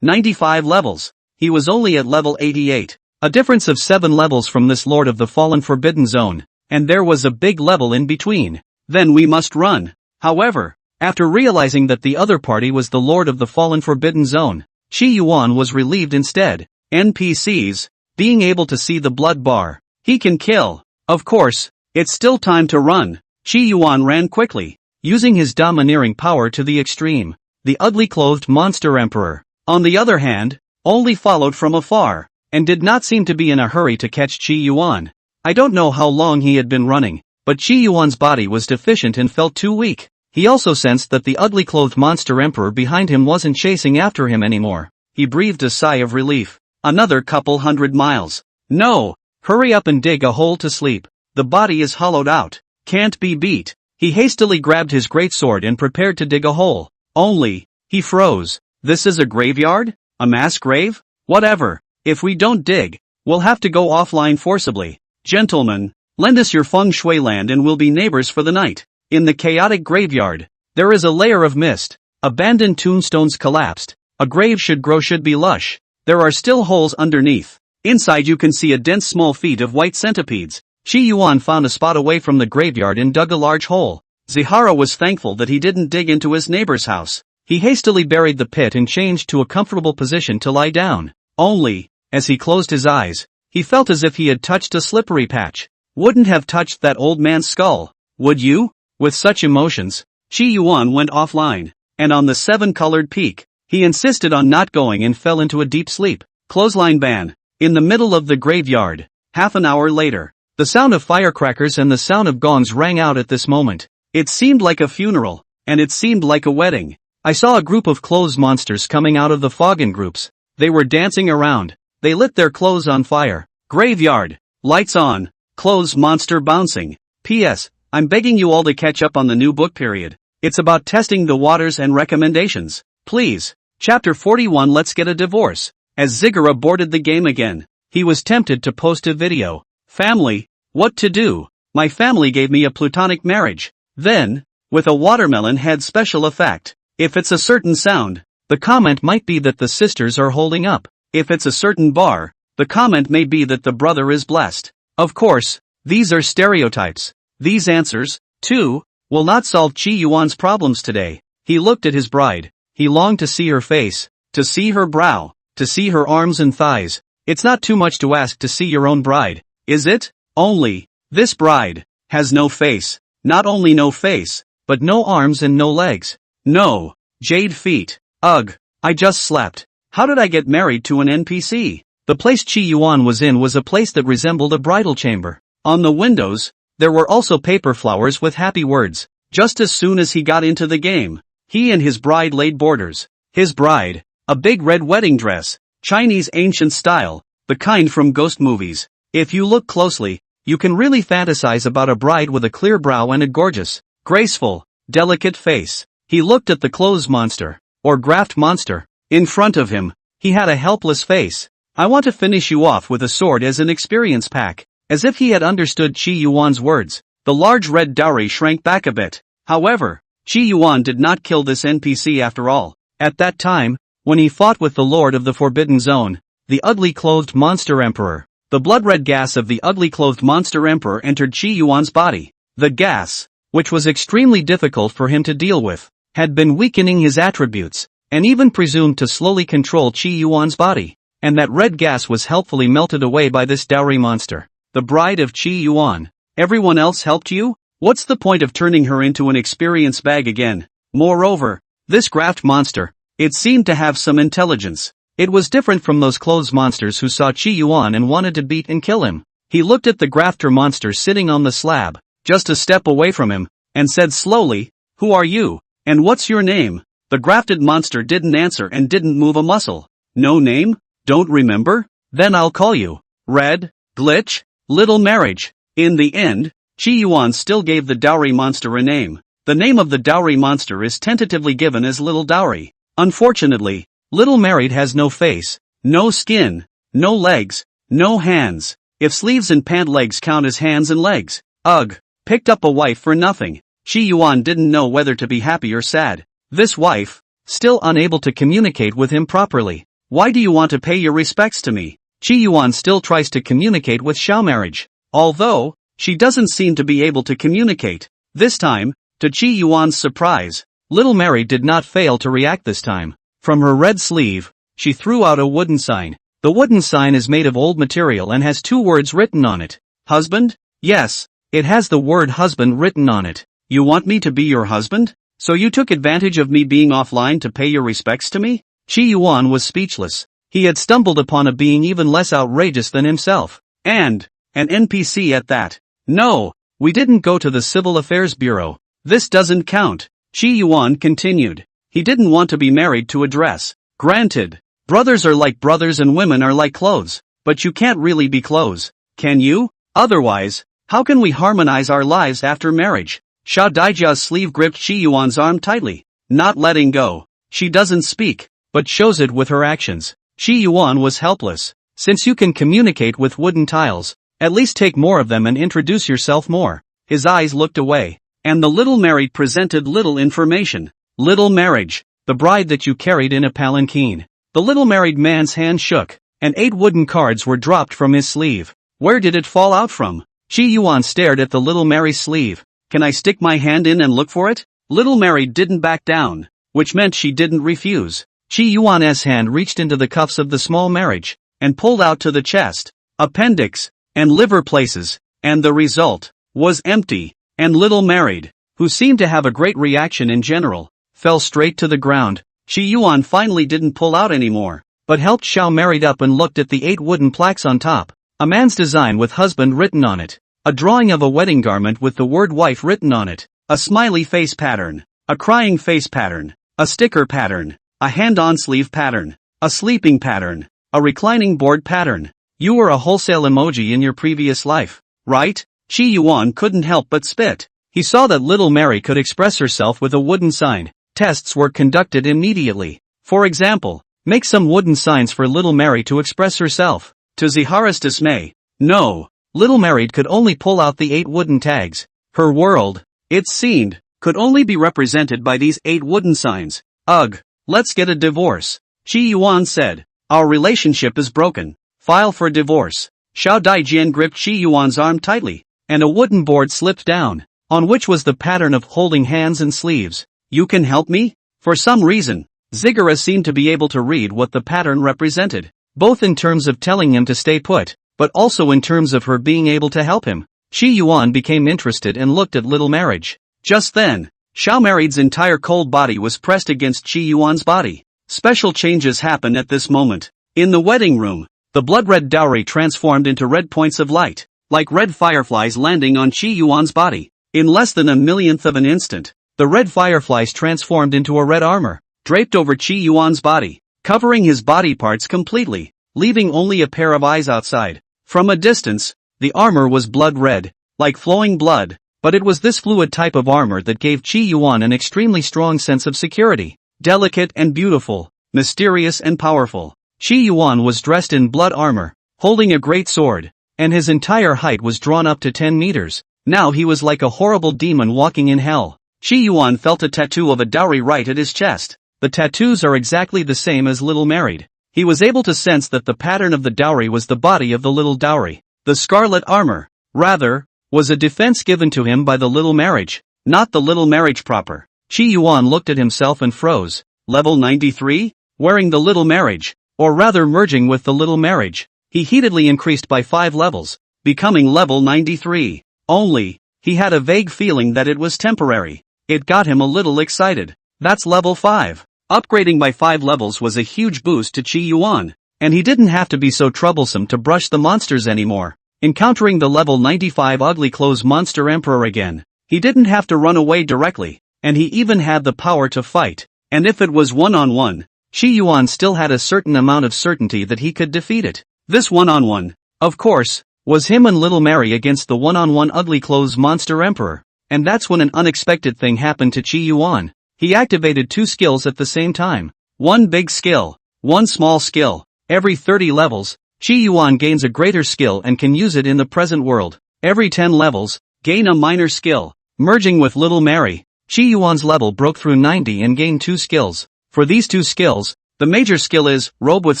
[SPEAKER 1] 95 levels. He was only at level 88. A difference of 7 levels from this Lord of the Fallen Forbidden Zone, and there was a big level in between. Then we must run. However, after realizing that the other party was the Lord of the Fallen Forbidden Zone, Qi Yuan was relieved instead. NPCs, being able to see the blood bar. He can kill. Of course, it's still time to run. Qi Yuan ran quickly, using his domineering power to the extreme. The ugly-clothed monster emperor, on the other hand, only followed from afar, and did not seem to be in a hurry to catch Qi Yuan. I don't know how long he had been running, but Qi Yuan's body was deficient and felt too weak. He also sensed that the ugly-clothed monster emperor behind him wasn't chasing after him anymore. He breathed a sigh of relief. Another couple 100 miles. No! Hurry up and dig a hole to sleep. The body is hollowed out. Can't be beat. He hastily grabbed his greatsword and prepared to dig a hole. Only, he froze. This is a graveyard? A mass grave? Whatever. If we don't dig, we'll have to go offline forcibly. Gentlemen, lend us your feng shui land and we'll be neighbors for the night. In the chaotic graveyard, there is a layer of mist. Abandoned tombstones collapsed. A grave should be lush. There are still holes underneath. Inside you can see a dense small feet of white centipedes. Qi Yuan found a spot away from the graveyard and dug a large hole. Zihara was thankful that he didn't dig into his neighbor's house. He hastily buried the pit and changed to a comfortable position to lie down. Only, as he closed his eyes, he felt as if he had touched a slippery patch. Wouldn't have touched that old man's skull, would you? With such emotions, Qi Yuan went offline, and on the 7-colored peak, he insisted on not going and fell into a deep sleep. Clothesline ban. In the middle of the graveyard. Half an hour later, the sound of firecrackers and the sound of gongs rang out at this moment. It seemed like a funeral, and it seemed like a wedding. I saw a group of clothes monsters coming out of the fog in groups. They were dancing around. They lit their clothes on fire. Graveyard. Lights on. Clothes monster bouncing. P.S. I'm begging you all to catch up on the new book period. It's about testing the waters and recommendations. Please. Chapter 41. Let's get a divorce. As Zigara boarded the game again, he was tempted to post a video. Family, what to do? My family gave me a platonic marriage. Then, with a watermelon head special effect. If it's a certain sound, the comment might be that the sisters are holding up. If it's a certain bar, the comment may be that the brother is blessed. Of course, these are stereotypes. These answers, too, will not solve Qi Yuan's problems today. He looked at his bride. He longed to see her face, to see her brow, to see her arms and thighs. It's not too much to ask to see your own bride, is it? Only, this bride has no face. Not only no face, but no arms and no legs. No, jade feet. Ugh, I just slept. How did I get married to an NPC? The place Qi Yuan was in was a place that resembled a bridal chamber. On the windows, there were also paper flowers with happy words. Just as soon as he got into the game, he and his bride laid borders. His bride, a big red wedding dress, Chinese ancient style, the kind from ghost movies. If you look closely, you can really fantasize about a bride with a clear brow and a gorgeous, graceful, delicate face. He looked at the clothes monster, or graft monster, in front of him. He had a helpless face. I want to finish you off with a sword as an experience pack. As if he had understood Qi Yuan's words, the large red dowry shrank back a bit. However, Qi Yuan did not kill this NPC after all. At that time, when he fought with the Lord of the Forbidden Zone, the ugly-clothed monster emperor, the blood-red gas of the ugly-clothed monster emperor entered Qi Yuan's body. The gas, which was extremely difficult for him to deal with, had been weakening his attributes, and even presumed to slowly control Qi Yuan's body. And that red gas was helpfully melted away by this dowry monster, the bride of Qi Yuan. Everyone else helped you? What's the point of turning her into an experience bag again? Moreover, this graft monster, it seemed to have some intelligence. It was different from those clothes monsters who saw Qi Yuan and wanted to beat and kill him. He looked at the grafter monster sitting on the slab, just a step away from him, and said slowly, "Who are you? And what's your name?" The grafted monster didn't answer and didn't move a muscle. "No name? Don't remember? Then I'll call you Red Glitch Little Marriage." In the end, Qi Yuan still gave the dowry monster a name. The name of the dowry monster is tentatively given as Little Dowry. Unfortunately, Little Married has no face, no skin, no legs, no hands. If sleeves and pant legs count as hands and legs. Ugh. Picked up a wife for nothing. Shi Yuan didn't know whether to be happy or sad. This wife, still unable to communicate with him properly. Why do you want to pay your respects to me? Shi Yuan still tries to communicate with Xiao Marriage. Although, she doesn't seem to be able to communicate. This time, to Shi Yuan's surprise, Little Mary did not fail to react this time. From her red sleeve, she threw out a wooden sign. The wooden sign is made of old material and has 2 words written on it. Husband? Yes, it has the word husband written on it. You want me to be your husband? So you took advantage of me being offline to pay your respects to me? Shi Yuan was speechless. He had stumbled upon a being even less outrageous than himself. And an NPC at that. No, we didn't go to the Civil Affairs Bureau. This doesn't count. Shi Yuan continued. He didn't want to be married to a dress. Granted, brothers are like brothers and women are like clothes, but you can't really be clothes, can you? Otherwise, how can we harmonize our lives after marriage? Sha Daijia's sleeve gripped Shi Yuan's arm tightly, not letting go. She doesn't speak, but shows it with her actions. Shi Yuan was helpless. Since you can communicate with wooden tiles, at least take more of them and introduce yourself more. His eyes looked away, and the little married presented little information. Little Marriage, the bride that you carried in a palanquin. The little married man's hand shook, and 8 wooden cards were dropped from his sleeve. Where did it fall out from? Shi Yuan stared at the little Mary's sleeve. Can I stick my hand in and look for it? Little Mary didn't back down, which meant she didn't refuse. Shi Yuan's hand reached into the cuffs of the small marriage, and pulled out to the chest, appendix, and liver places, and the result was empty, and Little Married, who seemed to have a great reaction in general, fell straight to the ground. Shi Yuan finally didn't pull out anymore, but helped Xiao Married up and looked at the 8 wooden plaques on top. A man's design with husband written on it. A drawing of a wedding garment with the word wife written on it. A smiley face pattern. A crying face pattern. A sticker pattern. A hand-on sleeve pattern. A sleeping pattern. A reclining board pattern. You were a wholesale emoji in your previous life, right? Shi Yuan couldn't help but spit. He saw that Little Mary could express herself with a wooden sign. Tests were conducted immediately. For example, make some wooden signs for Little Mary to express herself. To Zihara's dismay, no, Little Mary could only pull out the 8 wooden tags. Her world, it seemed, could only be represented by these 8 wooden signs. Ugh, let's get a divorce. Shi Yuan said. Our relationship is broken. File for divorce. Xiao Daijian gripped Shi Yuan's arm tightly, and a wooden board slipped down, on which was the pattern of holding hands and sleeves. You can help me? For some reason, Zigara seemed to be able to read what the pattern represented, both in terms of telling him to stay put, but also in terms of her being able to help him. Shi Yuan became interested and looked at Little Marriage. Just then, Xiao Married's entire cold body was pressed against Shi Yuan's body. Special changes happened at this moment. In the wedding room, the blood-red dowry transformed into red points of light, like red fireflies landing on Shi Yuan's body. In less than a millionth of an instant, the red fireflies transformed into a red armor, draped over Shi Yuan's body, covering his body parts completely, leaving only a pair of eyes outside. From a distance, the armor was blood red, like flowing blood, but it was this fluid type of armor that gave Shi Yuan an extremely strong sense of security. Delicate and beautiful, mysterious and powerful. Shi Yuan was dressed in blood armor, holding a great sword, and his entire height was drawn up to 10 meters. Now he was like a horrible demon walking in hell. Shi Yuan felt a tattoo of a dowry right at his chest. The tattoos are exactly the same as Little Married. He was able to sense that the pattern of the dowry was the body of the little dowry. The scarlet armor, rather, was a defense given to him by the Little Marriage, not the Little Marriage proper. Shi Yuan looked at himself and froze. Level 93? Wearing the Little Marriage, or rather merging with the Little Marriage. He heatedly increased by 5 levels, becoming level 93. Only, he had a vague feeling that it was temporary. It got him a little excited. That's level 5. Upgrading by 5 levels was a huge boost to Shi Yuan, and he didn't have to be so troublesome to brush the monsters anymore. Encountering the level 95 ugly clothes monster emperor again, he didn't have to run away directly, and he even had the power to fight. And if it was one-on-one, Shi Yuan still had a certain amount of certainty that he could defeat it. This one-on-one, of course, was him and Little Mary against the one-on-one ugly clothes monster emperor. And that's when an unexpected thing happened to Shi Yuan. He activated 2 skills at the same time. One big skill, One small skill. Every 30 levels, Chi Yuan gains a greater skill and can use it in the present world. Every 10 levels, gain a minor skill. Merging with Little Mary, Chi Yuan's level broke through 90 and gained 2 skills. For these 2 skills, the major skill is Robe with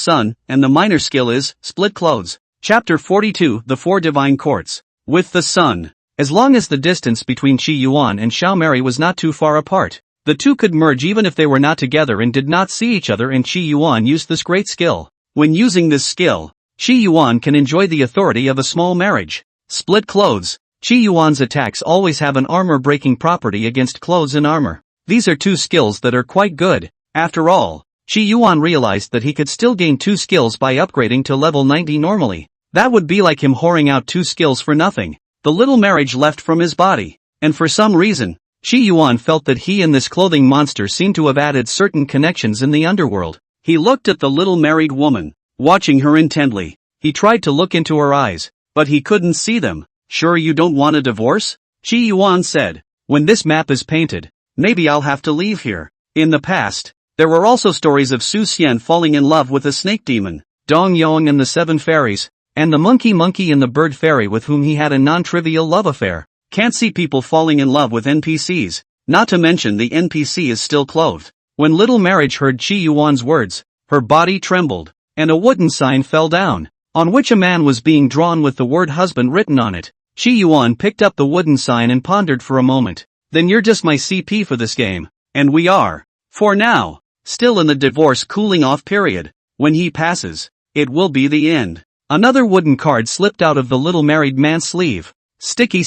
[SPEAKER 1] Sun, and the minor skill is Split Clothes. Chapter 42, The 4 Divine Courts. With the Sun. As long as the distance between Chi Yuan and Xiao Mary was not too far apart, the two could merge even if they were not together and did not see each other, and Chi Yuan used this great skill. When using this skill, Chi Yuan can enjoy the authority of a small marriage. Split Clothes. Chi Yuan's attacks always have an armor-breaking property against clothes and armor. These are 2 skills that are quite good. After all, Chi Yuan realized that he could still gain 2 skills by upgrading to level 90 normally. That would be like him whoring out 2 skills for nothing. The little marriage left from his body, and for some reason, Chi Yuan felt that he and this clothing monster seemed to have added certain connections in the underworld. He looked at the little married woman, watching her intently. He tried to look into her eyes, but he couldn't see them. Sure you don't want a divorce? Chi Yuan said. When this map is painted, maybe I'll have to leave here. In the past, there were also stories of Su Xian falling in love with a snake demon, Dong Yong and the 7 fairies, and the monkey and the bird fairy with whom he had a non-trivial love affair. Can't see people falling in love with NPCs, not to mention the NPC is still clothed. When Little Marriage heard Chi Yuan's words, her body trembled, and a wooden sign fell down, on which a man was being drawn with the word husband written on it. Chi Yuan picked up the wooden sign and pondered for a moment. Then you're just my CP for this game. And we are, for now, still in the divorce cooling off period. When he passes, it will be the end. Another wooden card slipped out of the little married man's sleeve. Sticky.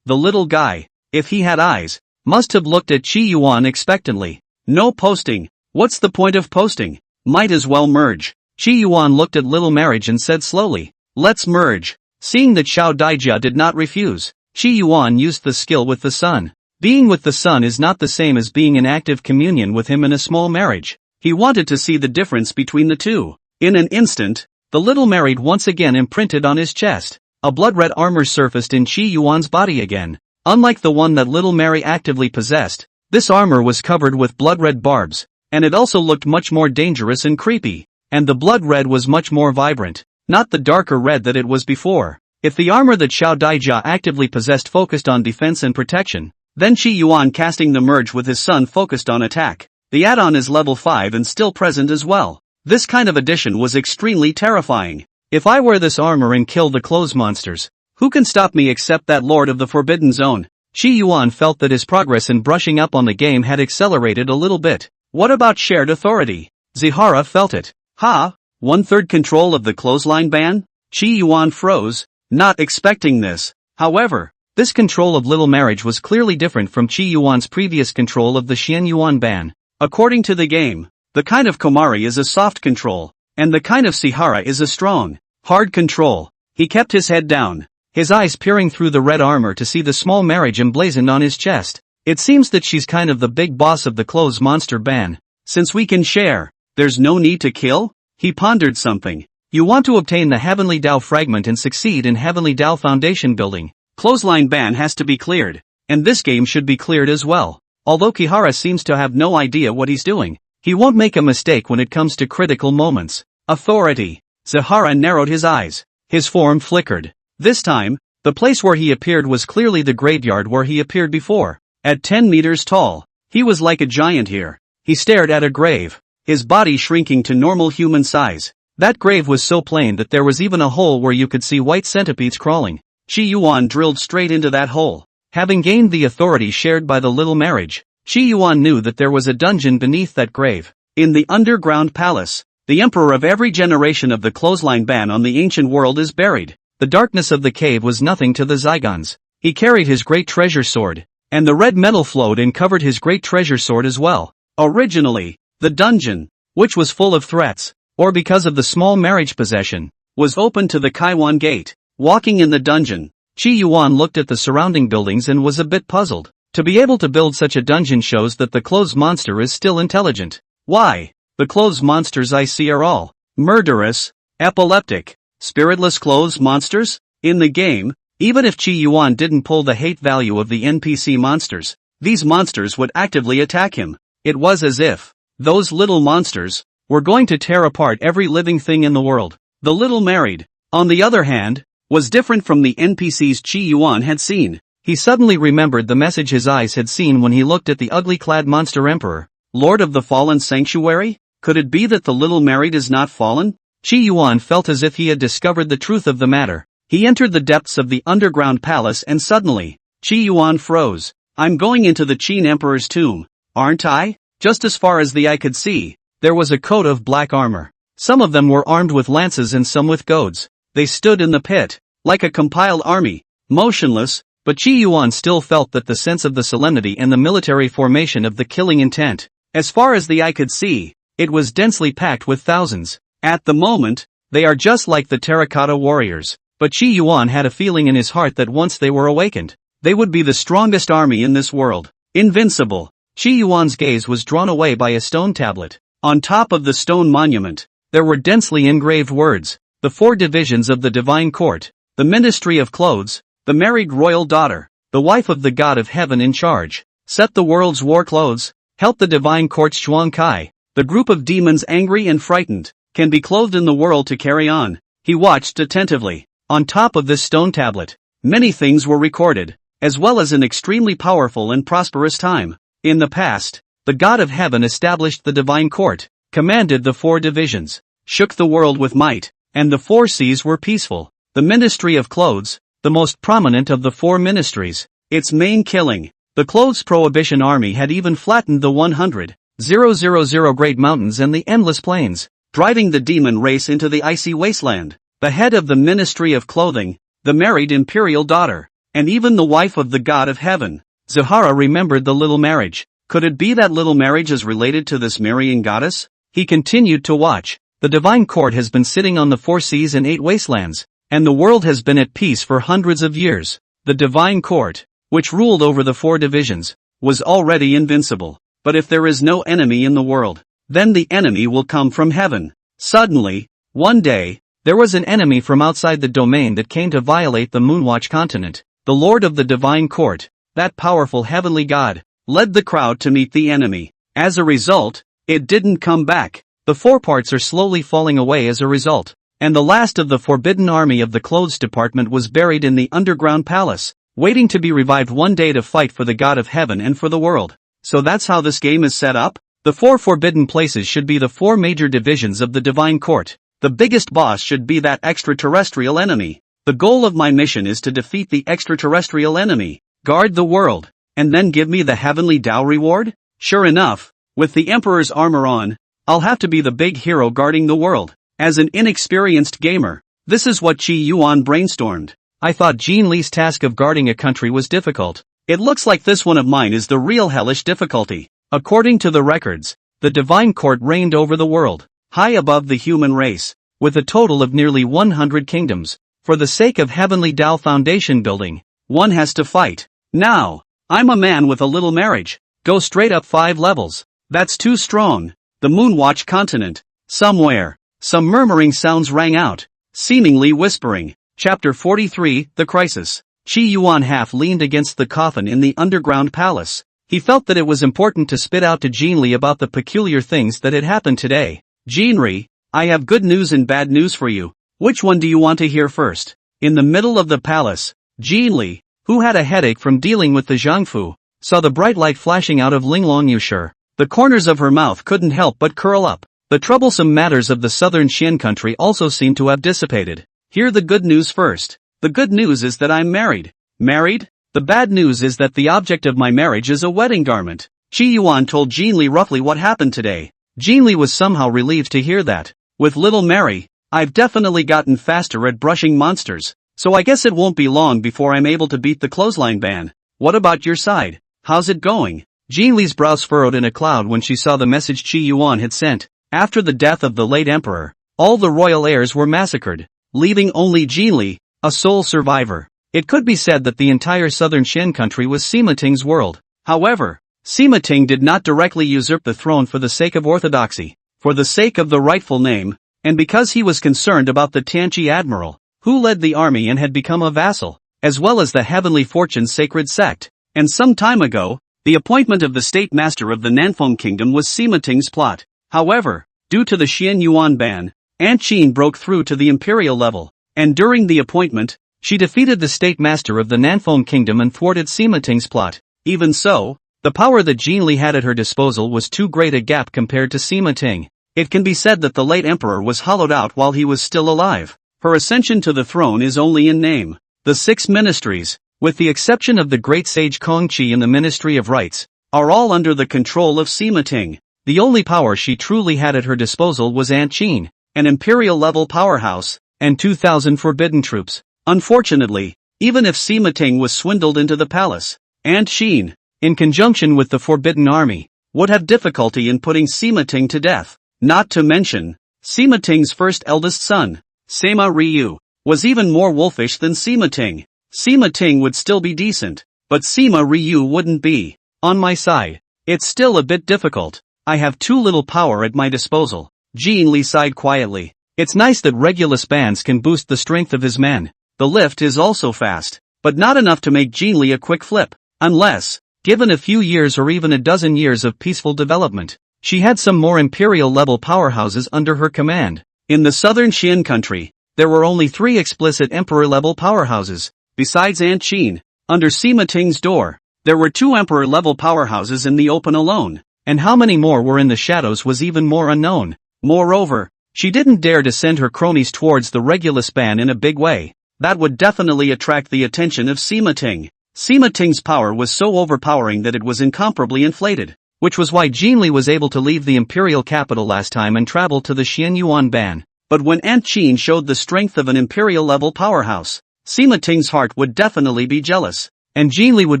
[SPEAKER 1] The little guy, if he had eyes, must have looked at Chi Yuan expectantly. No posting. What's the point of posting? Might as well merge. Chi Yuan looked at Little Marriage and said slowly, let's merge. Seeing that Xiao Daijia did not refuse, Chi Yuan used the skill with the Sun. Being with the Sun is not the same as being in active communion with him in a small marriage. He wanted to see the difference between the two. In an instant, the little married once again imprinted on his chest. A blood-red armor surfaced in Chi Yuan's body again. Unlike the one that Little Mary actively possessed, this armor was covered with blood-red barbs, and it also looked much more dangerous and creepy. And the blood red was much more vibrant, not the darker red that it was before. If the armor that Xiao Daijia actively possessed focused on defense and protection, then Chi Yuan casting the merge with his Sun focused on attack. The add-on is level 5 and still present as well. This kind of addition was extremely terrifying. If I wear this armor and kill the clothes monsters, who can stop me except that Lord of the Forbidden Zone? Chi Yuan felt that his progress in brushing up on the game had accelerated a little bit. What about shared authority? Zihara felt it. Ha! 1/3 control of the clothesline ban? Chi Yuan froze, not expecting this. However, this control of Little Marriage was clearly different from Chi Yuan's previous control of the Xian Yuan ban. According to the game, the kind of Komari is a soft control, and the kind of Sihara is a strong, hard control. He kept his head down, his eyes peering through the red armor to see the small marriage emblazoned on his chest. It seems that she's kind of the big boss of the clothes monster ban. Since we can share, there's no need to kill? He pondered something. You want to obtain the Heavenly Dao fragment and succeed in Heavenly Dao foundation building. Clothesline ban has to be cleared, and this game should be cleared as well. Although Kihara seems to have no idea what he's doing, he won't make a mistake when it comes to critical moments. Authority. Zihara narrowed his eyes. His form flickered. This time, the place where he appeared was clearly the graveyard where he appeared before. At 10 meters tall, he was like a giant here. He stared at a grave, his body shrinking to normal human size. That grave was so plain that there was even a hole where you could see white centipedes crawling. Chi Yuan drilled straight into that hole. Having gained the authority shared by the little marriage, Chi Yuan knew that there was a dungeon beneath that grave. In the underground palace, the emperor of every generation of the clothesline ban on the ancient world is buried. The darkness of the cave was nothing to the Zygons. He carried his great treasure sword, and the red metal flowed and covered his great treasure sword as well. Originally, the dungeon, which was full of threats, or because of the small marriage possession, was open to the Kaiwan gate. Walking in the dungeon, Chi Yuan looked at the surrounding buildings and was a bit puzzled. To be able to build such a dungeon shows that the clothes monster is still intelligent. Why? The clothes monsters I see are all murderous, epileptic, spiritless clothes monsters? In the game, even if Chi Yuan didn't pull the hate value of the NPC monsters, these monsters would actively attack him. It was as if those little monsters We're going to tear apart every living thing in the world. The little married, on the other hand, was different from the NPCs Qi Yuan had seen. He suddenly remembered the message his eyes had seen when he looked at the ugly-clad monster emperor. Lord of the fallen sanctuary? Could it be that the little married is not fallen? Qi Yuan felt as if he had discovered the truth of the matter. He entered the depths of the underground palace and suddenly, Qi Yuan froze. I'm going into the Qin Emperor's tomb, aren't I? Just as far as the eye could see, there was a coat of black armor. Some of them were armed with lances and some with goads. They stood in the pit, like a compiled army, motionless, but Qi Yuan still felt that the sense of the solemnity and the military formation of the killing intent. As far as the eye could see, it was densely packed with thousands. At the moment, they are just like the terracotta warriors. But Qi Yuan had a feeling in his heart that once they were awakened, they would be the strongest army in this world. Invincible. Qi Yuan's gaze was drawn away by a stone tablet. On top of the stone monument, there were densely engraved words. The 4 divisions of the divine court, the ministry of clothes, the married royal daughter, the wife of the god of heaven in charge, set the world's war clothes, help the divine court's Zhuang Kai. The group of demons angry and frightened, can be clothed in the world to carry on. He watched attentively. On top of this stone tablet, many things were recorded, as well as an extremely powerful and prosperous time. In the past, the god of heaven established the divine court, commanded the 4 divisions, shook the world with might, and the 4 seas were peaceful. The ministry of clothes, the most prominent of the 4 ministries, its main killing, the clothes prohibition army had even flattened the 100,000 great mountains and the endless plains, driving the demon race into the icy wasteland. The head of the Ministry of Clothing, the married imperial daughter, and even the wife of the god of heaven. Zahara remembered the little marriage. Could it be that little marriage is related to this marrying goddess? He continued to watch. The divine court has been sitting on the 4 seas and 8 wastelands, and the world has been at peace for hundreds of years. The divine court, which ruled over the 4 divisions, was already invincible. But if there is no enemy in the world, then the enemy will come from heaven. Suddenly, one day, there was an enemy from outside the domain that came to violate the Moonwatch continent. The Lord of the Divine Court, that powerful heavenly god, led the crowd to meet the enemy. As a result, it didn't come back. The 4 parts are slowly falling away as a result. And the last of the forbidden army of the clothes department was buried in the underground palace, waiting to be revived one day to fight for the god of heaven and for the world. So that's how this game is set up? The 4 forbidden places should be the 4 major divisions of the divine court. The biggest boss should be that extraterrestrial enemy. The goal of my mission is to defeat the extraterrestrial enemy, guard the world, and then give me the heavenly Tao reward? Sure enough, with the Emperor's armor on, I'll have to be the big hero guarding the world. As an inexperienced gamer, this is what Qi Yuan brainstormed. I thought Jean Li's task of guarding a country was difficult. It looks like this one of mine is the real hellish difficulty. According to the records, the divine court reigned over the world, high above the human race, with a total of nearly 100 kingdoms. For the sake of heavenly Tao foundation building, one has to fight. Now, I'm a man with a little marriage. Go straight up 5 levels. That's too strong. The Moonwatch continent. Somewhere, some murmuring sounds rang out, seemingly whispering. Chapter 43, The Crisis. Qi Yuan half leaned against the coffin in the underground palace. He felt that it was important to spit out to Jean Li about the peculiar things that had happened today. Jean Li, I have good news and bad news for you. Which one do you want to hear first? In the middle of the palace, Jean Li, who had a headache from dealing with the Zhangfu, saw the bright light flashing out of Linglong Yushur. The corners of her mouth couldn't help but curl up. The troublesome matters of the southern Xian country also seemed to have dissipated. Hear the good news first. The good news is that I'm married. Married? The bad news is that the object of my marriage is a wedding garment. Qi Yuan told Jean Li roughly what happened today. Jean Li was somehow relieved to hear that. With little Mary, I've definitely gotten faster at brushing monsters, so I guess it won't be long before I'm able to beat the clothesline ban. What about your side? How's it going? Jean Li's brows furrowed in a cloud when she saw the message Qi Yuan had sent. After the death of the late emperor, all the royal heirs were massacred, leaving only Jean Li, a sole survivor. It could be said that the entire southern Xian country was Sima Ting's world. However, Sima Ting did not directly usurp the throne for the sake of orthodoxy, for the sake of the rightful name, and because he was concerned about the Tianqi admiral, who led the army and had become a vassal, as well as the Heavenly Fortune sacred sect. And some time ago, the appointment of the state master of the Nanfeng kingdom was Sima Ting's plot. However, Due to the Xian Yuan ban, Aunt Qin broke through to the imperial level, and during the appointment, she defeated the state master of the Nanfeng kingdom and thwarted Sima Ting's plot. Even so, the power that Jin Li had at her disposal was too great a gap compared to Sima Ting. It can be said that the late emperor was hollowed out while he was still alive. Her ascension to the throne is only in name. The 6 ministries, with the exception of the great sage Kongqi in the Ministry of Rites, are all under the control of Sima Ting. The only power she truly had at her disposal was Aunt Qin, an imperial-level powerhouse, and 2,000 forbidden troops. Unfortunately, even if Sima Ting was swindled into the palace, Aunt Qin, in conjunction with the Forbidden Army, would have difficulty in putting Sima Ting to death. Not to mention, Sima Ting's first eldest son, Sima Ryu, was even more wolfish than Sima Ting. Sima Ting would still be decent, but Sima Ryu wouldn't be. On my side, it's still a bit difficult. I have too little power at my disposal. Jin Li sighed quietly. It's nice that Regulus bands can boost the strength of his men. The lift is also fast, but not enough to make Jin Li a quick flip. Unless, given a few years or even a dozen years of peaceful development, she had some more imperial-level powerhouses under her command. In the southern Xian country, there were only 3 explicit emperor-level powerhouses. Besides Aunt Qin, under Sima Ting's door, there were 2 emperor-level powerhouses in the open alone, and how many more were in the shadows was even more unknown. Moreover, she didn't dare to send her cronies towards the Regulus ban in a big way. That would definitely attract the attention of Sima Ting. Sima Ting's power was so overpowering that it was incomparably inflated, which was why Jin Li was able to leave the imperial capital last time and travel to the Xian Yuan ban. But when Aunt Qin showed the strength of an imperial-level powerhouse, Sima Ting's heart would definitely be jealous, and Jin Li would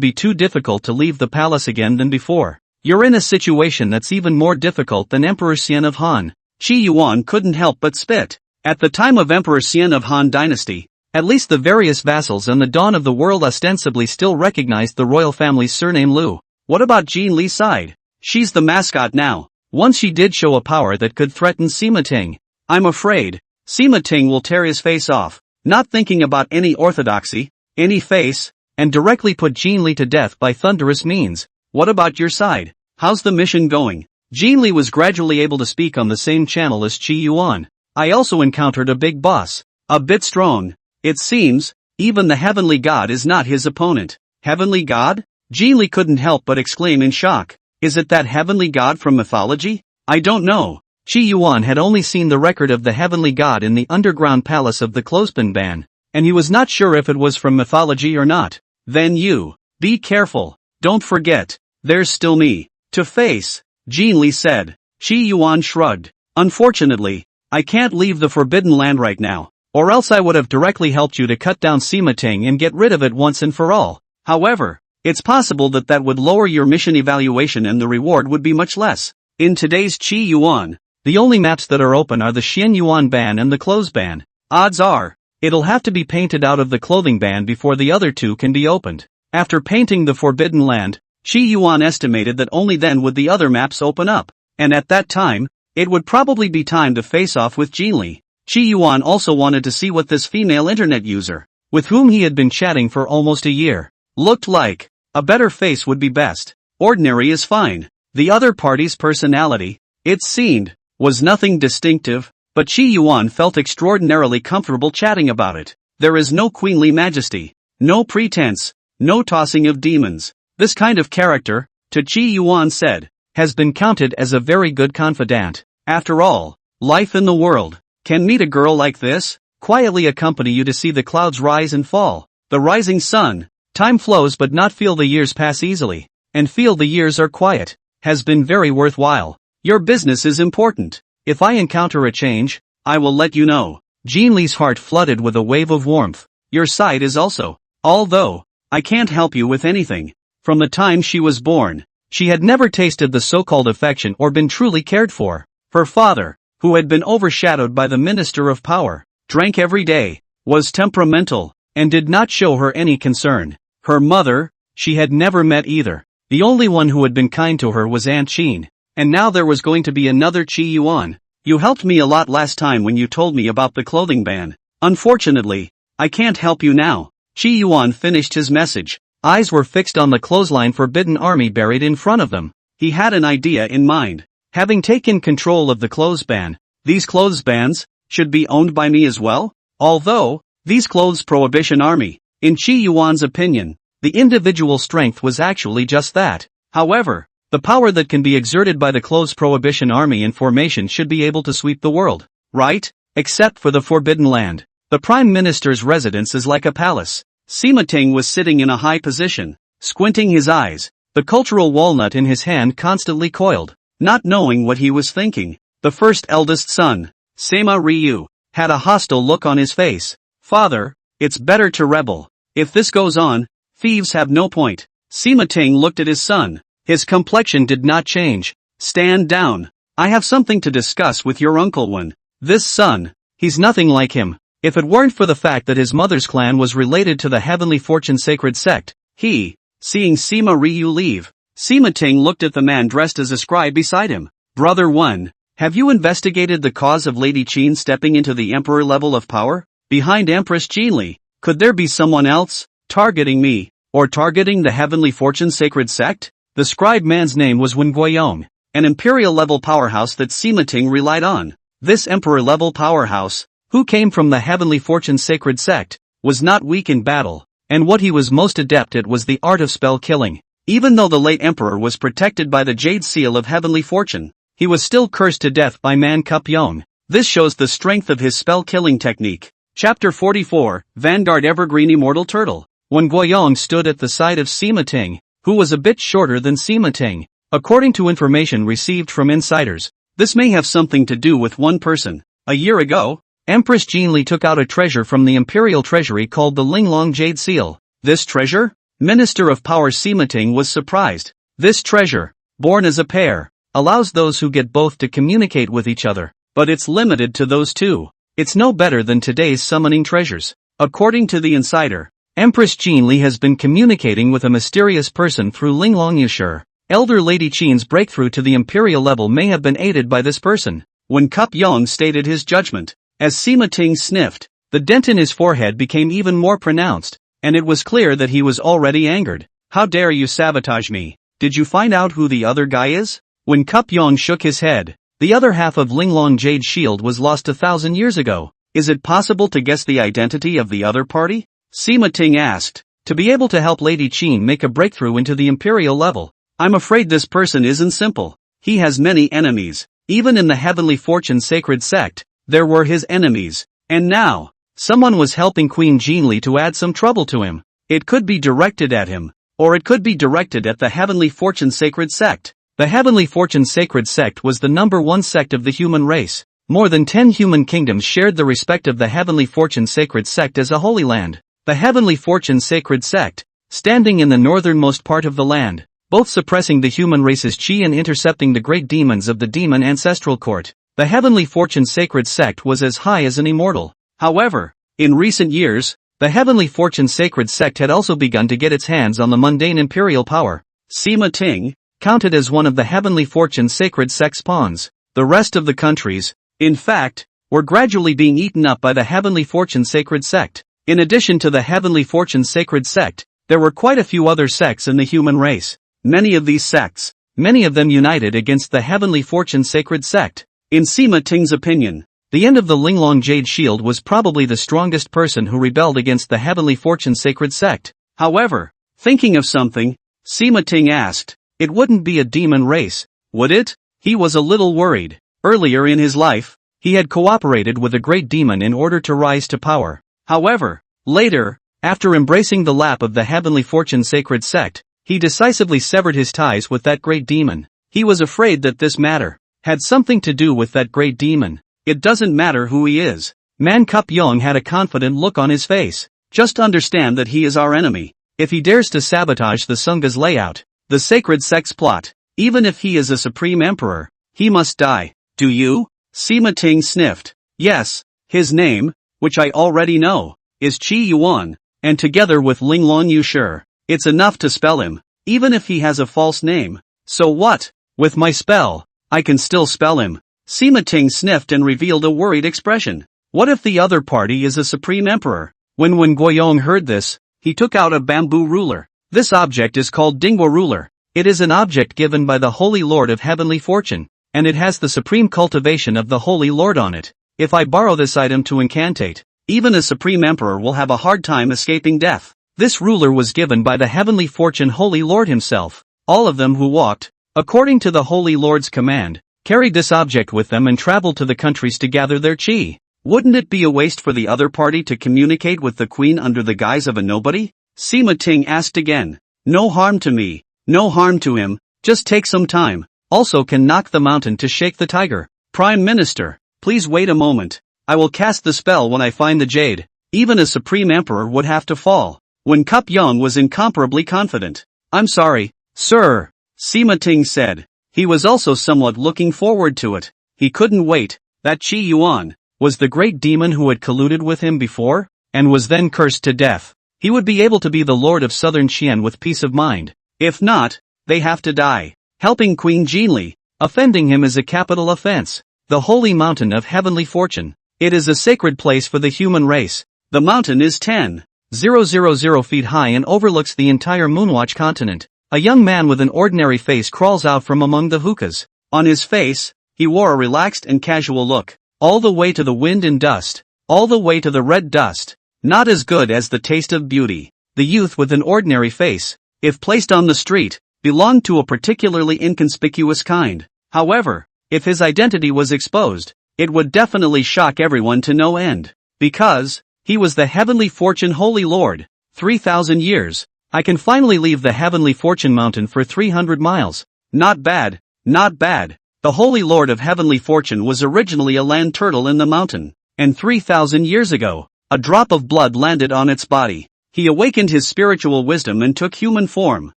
[SPEAKER 1] be too difficult to leave the palace again than before. You're in a situation that's even more difficult than Emperor Xian of Han. Qi Yuan couldn't help but spit. At the time of Emperor Xian of Han dynasty, at least the various vassals and the dawn of the world ostensibly still recognized the royal family's surname Lu. What about Jin Li's side? She's the mascot now. Once she did show a power that could threaten Sima Ting. I'm afraid, Sima Ting will tear his face off, not thinking about any orthodoxy, any face, and directly put Jin Li to death by thunderous means. What about your side? How's the mission going? Jin Li was gradually able to speak on the same channel as Qi Yuan. I also encountered a big boss. A bit strong. It seems, even the heavenly god is not his opponent. Heavenly god? Jin Li couldn't help but exclaim in shock. Is it that heavenly god from mythology? I don't know. Qi Yuan had only seen the record of the heavenly god in the underground palace of the Clothespin Ban, and he was not sure if it was from mythology or not. Then you, be careful, don't forget, there's still me to face, Jin Li said. Qi Yuan shrugged. Unfortunately, I can't leave the Forbidden Land right now, or else I would have directly helped you to cut down Sima Ting and get rid of it once and for all. However, it's possible that would lower your mission evaluation and the reward would be much less. In today's Qi Yuan, the only maps that are open are the Xian Yuan ban and the Clothes ban. Odds are, it'll have to be painted out of the Clothing ban before the other 2 can be opened. After painting the Forbidden Land, Qi Yuan estimated that only then would the other maps open up, and at that time, it would probably be time to face off with Jin Li. Qi Yuan also wanted to see what this female internet user, with whom he had been chatting for almost a year, looked like. A better face would be best. Ordinary is fine. The other party's personality, it seemed, was nothing distinctive, but Qi Yuan felt extraordinarily comfortable chatting about it. There is no queenly majesty, no pretense, no tossing of demons. This kind of character, to Qi Yuan said, has been counted as a very good confidant. After all, life in the world, can meet a girl like this, quietly accompany you to see the clouds rise and fall, the rising sun. Time flows but not feel the years pass easily, and feel the years are quiet, has been very worthwhile. Your business is important. If I encounter a change, I will let you know. Jin Li's heart flooded with a wave of warmth. Your side is also. Although, I can't help you with anything. From the time she was born, she had never tasted the so-called affection or been truly cared for. Her father, who had been overshadowed by the Minister of Power, drank every day, was temperamental, and did not show her any concern. Her mother, she had never met either. The only one who had been kind to her was Aunt Qin. And now there was going to be another Qi Yuan. You helped me a lot last time when you told me about the clothing ban. Unfortunately, I can't help you now. Qi Yuan finished his message. Eyes were fixed on the clothesline Forbidden Army buried in front of them. He had an idea in mind. Having taken control of the clothesban, these clothesbands should be owned by me as well? Although, these clothes prohibition army, in Qi Yuan's opinion, the individual strength was actually just that. However, the power that can be exerted by the clothes prohibition army in formation should be able to sweep the world, right? Except for the Forbidden Land. The Prime Minister's residence is like a palace. Sima Ting was sitting in a high position, squinting his eyes, the cultural walnut in his hand constantly coiled, not knowing what he was thinking. The first eldest son, Sema Ryu, had a hostile look on his face. Father, it's better to rebel. If this goes on, thieves have no point. Sima Ting looked at his son. His complexion did not change. Stand down. I have something to discuss with your uncle one. This son, he's nothing like him. If it weren't for the fact that his mother's clan was related to the Heavenly Fortune Sacred Sect, seeing Sima Ryu leave, Sima Ting looked at the man dressed as a scribe beside him. Brother 1, have you investigated the cause of Lady Qin stepping into the emperor level of power? Behind Empress Jinli, could there be someone else, targeting me, or targeting the Heavenly Fortune Sacred Sect? The scribe man's name was Wen Guiyong, an imperial-level powerhouse that Sima Ting relied on. This emperor-level powerhouse, who came from the Heavenly Fortune Sacred Sect, was not weak in battle, and what he was most adept at was the art of spell killing. Even though the late emperor was protected by the Jade Seal of Heavenly Fortune, he was still cursed to death by Man Kup-yong. This shows the strength of his spell-killing technique. Chapter 44, Vanguard Evergreen Immortal Turtle. Wen Guiyong stood at the side of Sima Ting, who was a bit shorter than Sima Ting. According to information received from insiders, this may have something to do with one person. A year ago, Empress Jinli took out a treasure from the imperial treasury called the Linglong Jade Seal. This treasure? Minister of Power Sima Ting was surprised. This treasure, born as a pair, allows those who get both to communicate with each other, but it's limited to those two. It's no better than today's summoning treasures. According to the insider, Empress Jinli has been communicating with a mysterious person through Linglong Yushur. Elder Lady Qin's breakthrough to the imperial level may have been aided by this person. When Kup-yong stated his judgment, as Sima Ting sniffed, the dent in his forehead became even more pronounced, and it was clear that he was already angered. How dare you sabotage me? Did you find out who the other guy is? When Kup-yong shook his head, the other half of Linglong Jade Shield was lost 1,000 years ago. Is it possible to guess the identity of the other party? Sima Ting asked. To be able to help Lady Qin make a breakthrough into the imperial level, I'm afraid this person isn't simple. He has many enemies. Even in the Heavenly Fortune Sacred Sect, there were his enemies. And now, someone was helping Queen Jinli to add some trouble to him. It could be directed at him, or it could be directed at the Heavenly Fortune Sacred Sect. The Heavenly Fortune Sacred Sect was the #1 sect of the human race. More than 10 human kingdoms shared the respect of the Heavenly Fortune Sacred Sect as a holy land. The Heavenly Fortune Sacred Sect, standing in the northernmost part of the land, both suppressing the human race's qi and intercepting the great demons of the demon ancestral court. The Heavenly Fortune Sacred Sect was as high as an immortal. However, in recent years, the Heavenly Fortune Sacred Sect had also begun to get its hands on the mundane imperial power. Sima Ting, counted as one of the Heavenly Fortune Sacred Sect's pawns. The rest of the countries, in fact, were gradually being eaten up by the Heavenly Fortune Sacred Sect. In addition to the Heavenly Fortune Sacred Sect, there were quite a few other sects in the human race. Many of these sects, many of them united against the Heavenly Fortune Sacred Sect. In Sima Ting's opinion, the end of the Linglong Jade Shield was probably the strongest person who rebelled against the Heavenly Fortune Sacred Sect. However, thinking of something, Sima Ting asked, it wouldn't be a demon race, would it? He was a little worried. Earlier in his life, he had cooperated with a great demon in order to rise to power. However, later, after embracing the lap of the Heavenly Fortune Sacred Sect, he decisively severed his ties with that great demon. He was afraid that this matter had something to do with that great demon. It doesn't matter who he is. Man Kup-yong had a confident look on his face. Just understand that he is our enemy. If he dares to sabotage the Sangha's layout, the Sacred Sect's plot, even if he is a supreme emperor, he must die. Do you? Sima Ting sniffed. Yes, his name, which I already know, is Qi Yuan, and together with Linglong Yushur, it's enough to spell him, even if he has a false name. So what? With my spell, I can still spell him. Sima Ting sniffed and revealed a worried expression. What if the other party is a supreme emperor? When Wen Guiyong heard this, he took out a bamboo ruler. This object is called Dingwa ruler. It is an object given by the Holy Lord of Heavenly Fortune. and it has the supreme cultivation of the Holy Lord on it. If I borrow this item to incantate, even a supreme emperor will have a hard time escaping death. This ruler was given by the heavenly fortune Holy Lord himself. All of them who walked, according to the Holy Lord's command, carried this object with them and traveled to the countries to gather their chi. Wouldn't it be a waste for the other party to communicate with the queen under the guise of a nobody? Sima Ting asked again. No harm to me, no harm to him, just take some time. Also can knock the mountain to shake the tiger. Prime Minister, please wait a moment. I will cast the spell when I find the jade. Even a supreme emperor would have to fall. When Cup Yong was incomparably confident. I'm sorry, sir, Sima Ting said. He was also somewhat looking forward to it. He couldn't wait. That Qi Yuan was the great demon who had colluded with him before, and was then cursed to death. He would be able to be the lord of southern Qian with peace of mind. If not, they have to die. Helping Queen Jinli, offending him is a capital offense. The holy mountain of heavenly fortune. It is a sacred place for the human race. The mountain is 10,000 feet high and overlooks the entire Moonwatch continent. A young man with an ordinary face crawls out from among the hookahs. On his face, he wore a relaxed and casual look. All the way to the wind and dust. All the way to the red dust. Not as good as the taste of beauty. The youth with an ordinary face, if placed on the street, belonged to a particularly inconspicuous kind. However, if his identity was exposed, it would definitely shock everyone to no end. Because he was the Heavenly Fortune Holy Lord. 3,000 years. I can finally leave the Heavenly Fortune Mountain for 300 miles. Not bad, not bad. The Holy Lord of Heavenly Fortune was originally a land turtle in the mountain, and 3,000 years ago, a drop of blood landed on its body. He awakened his spiritual wisdom and took human form,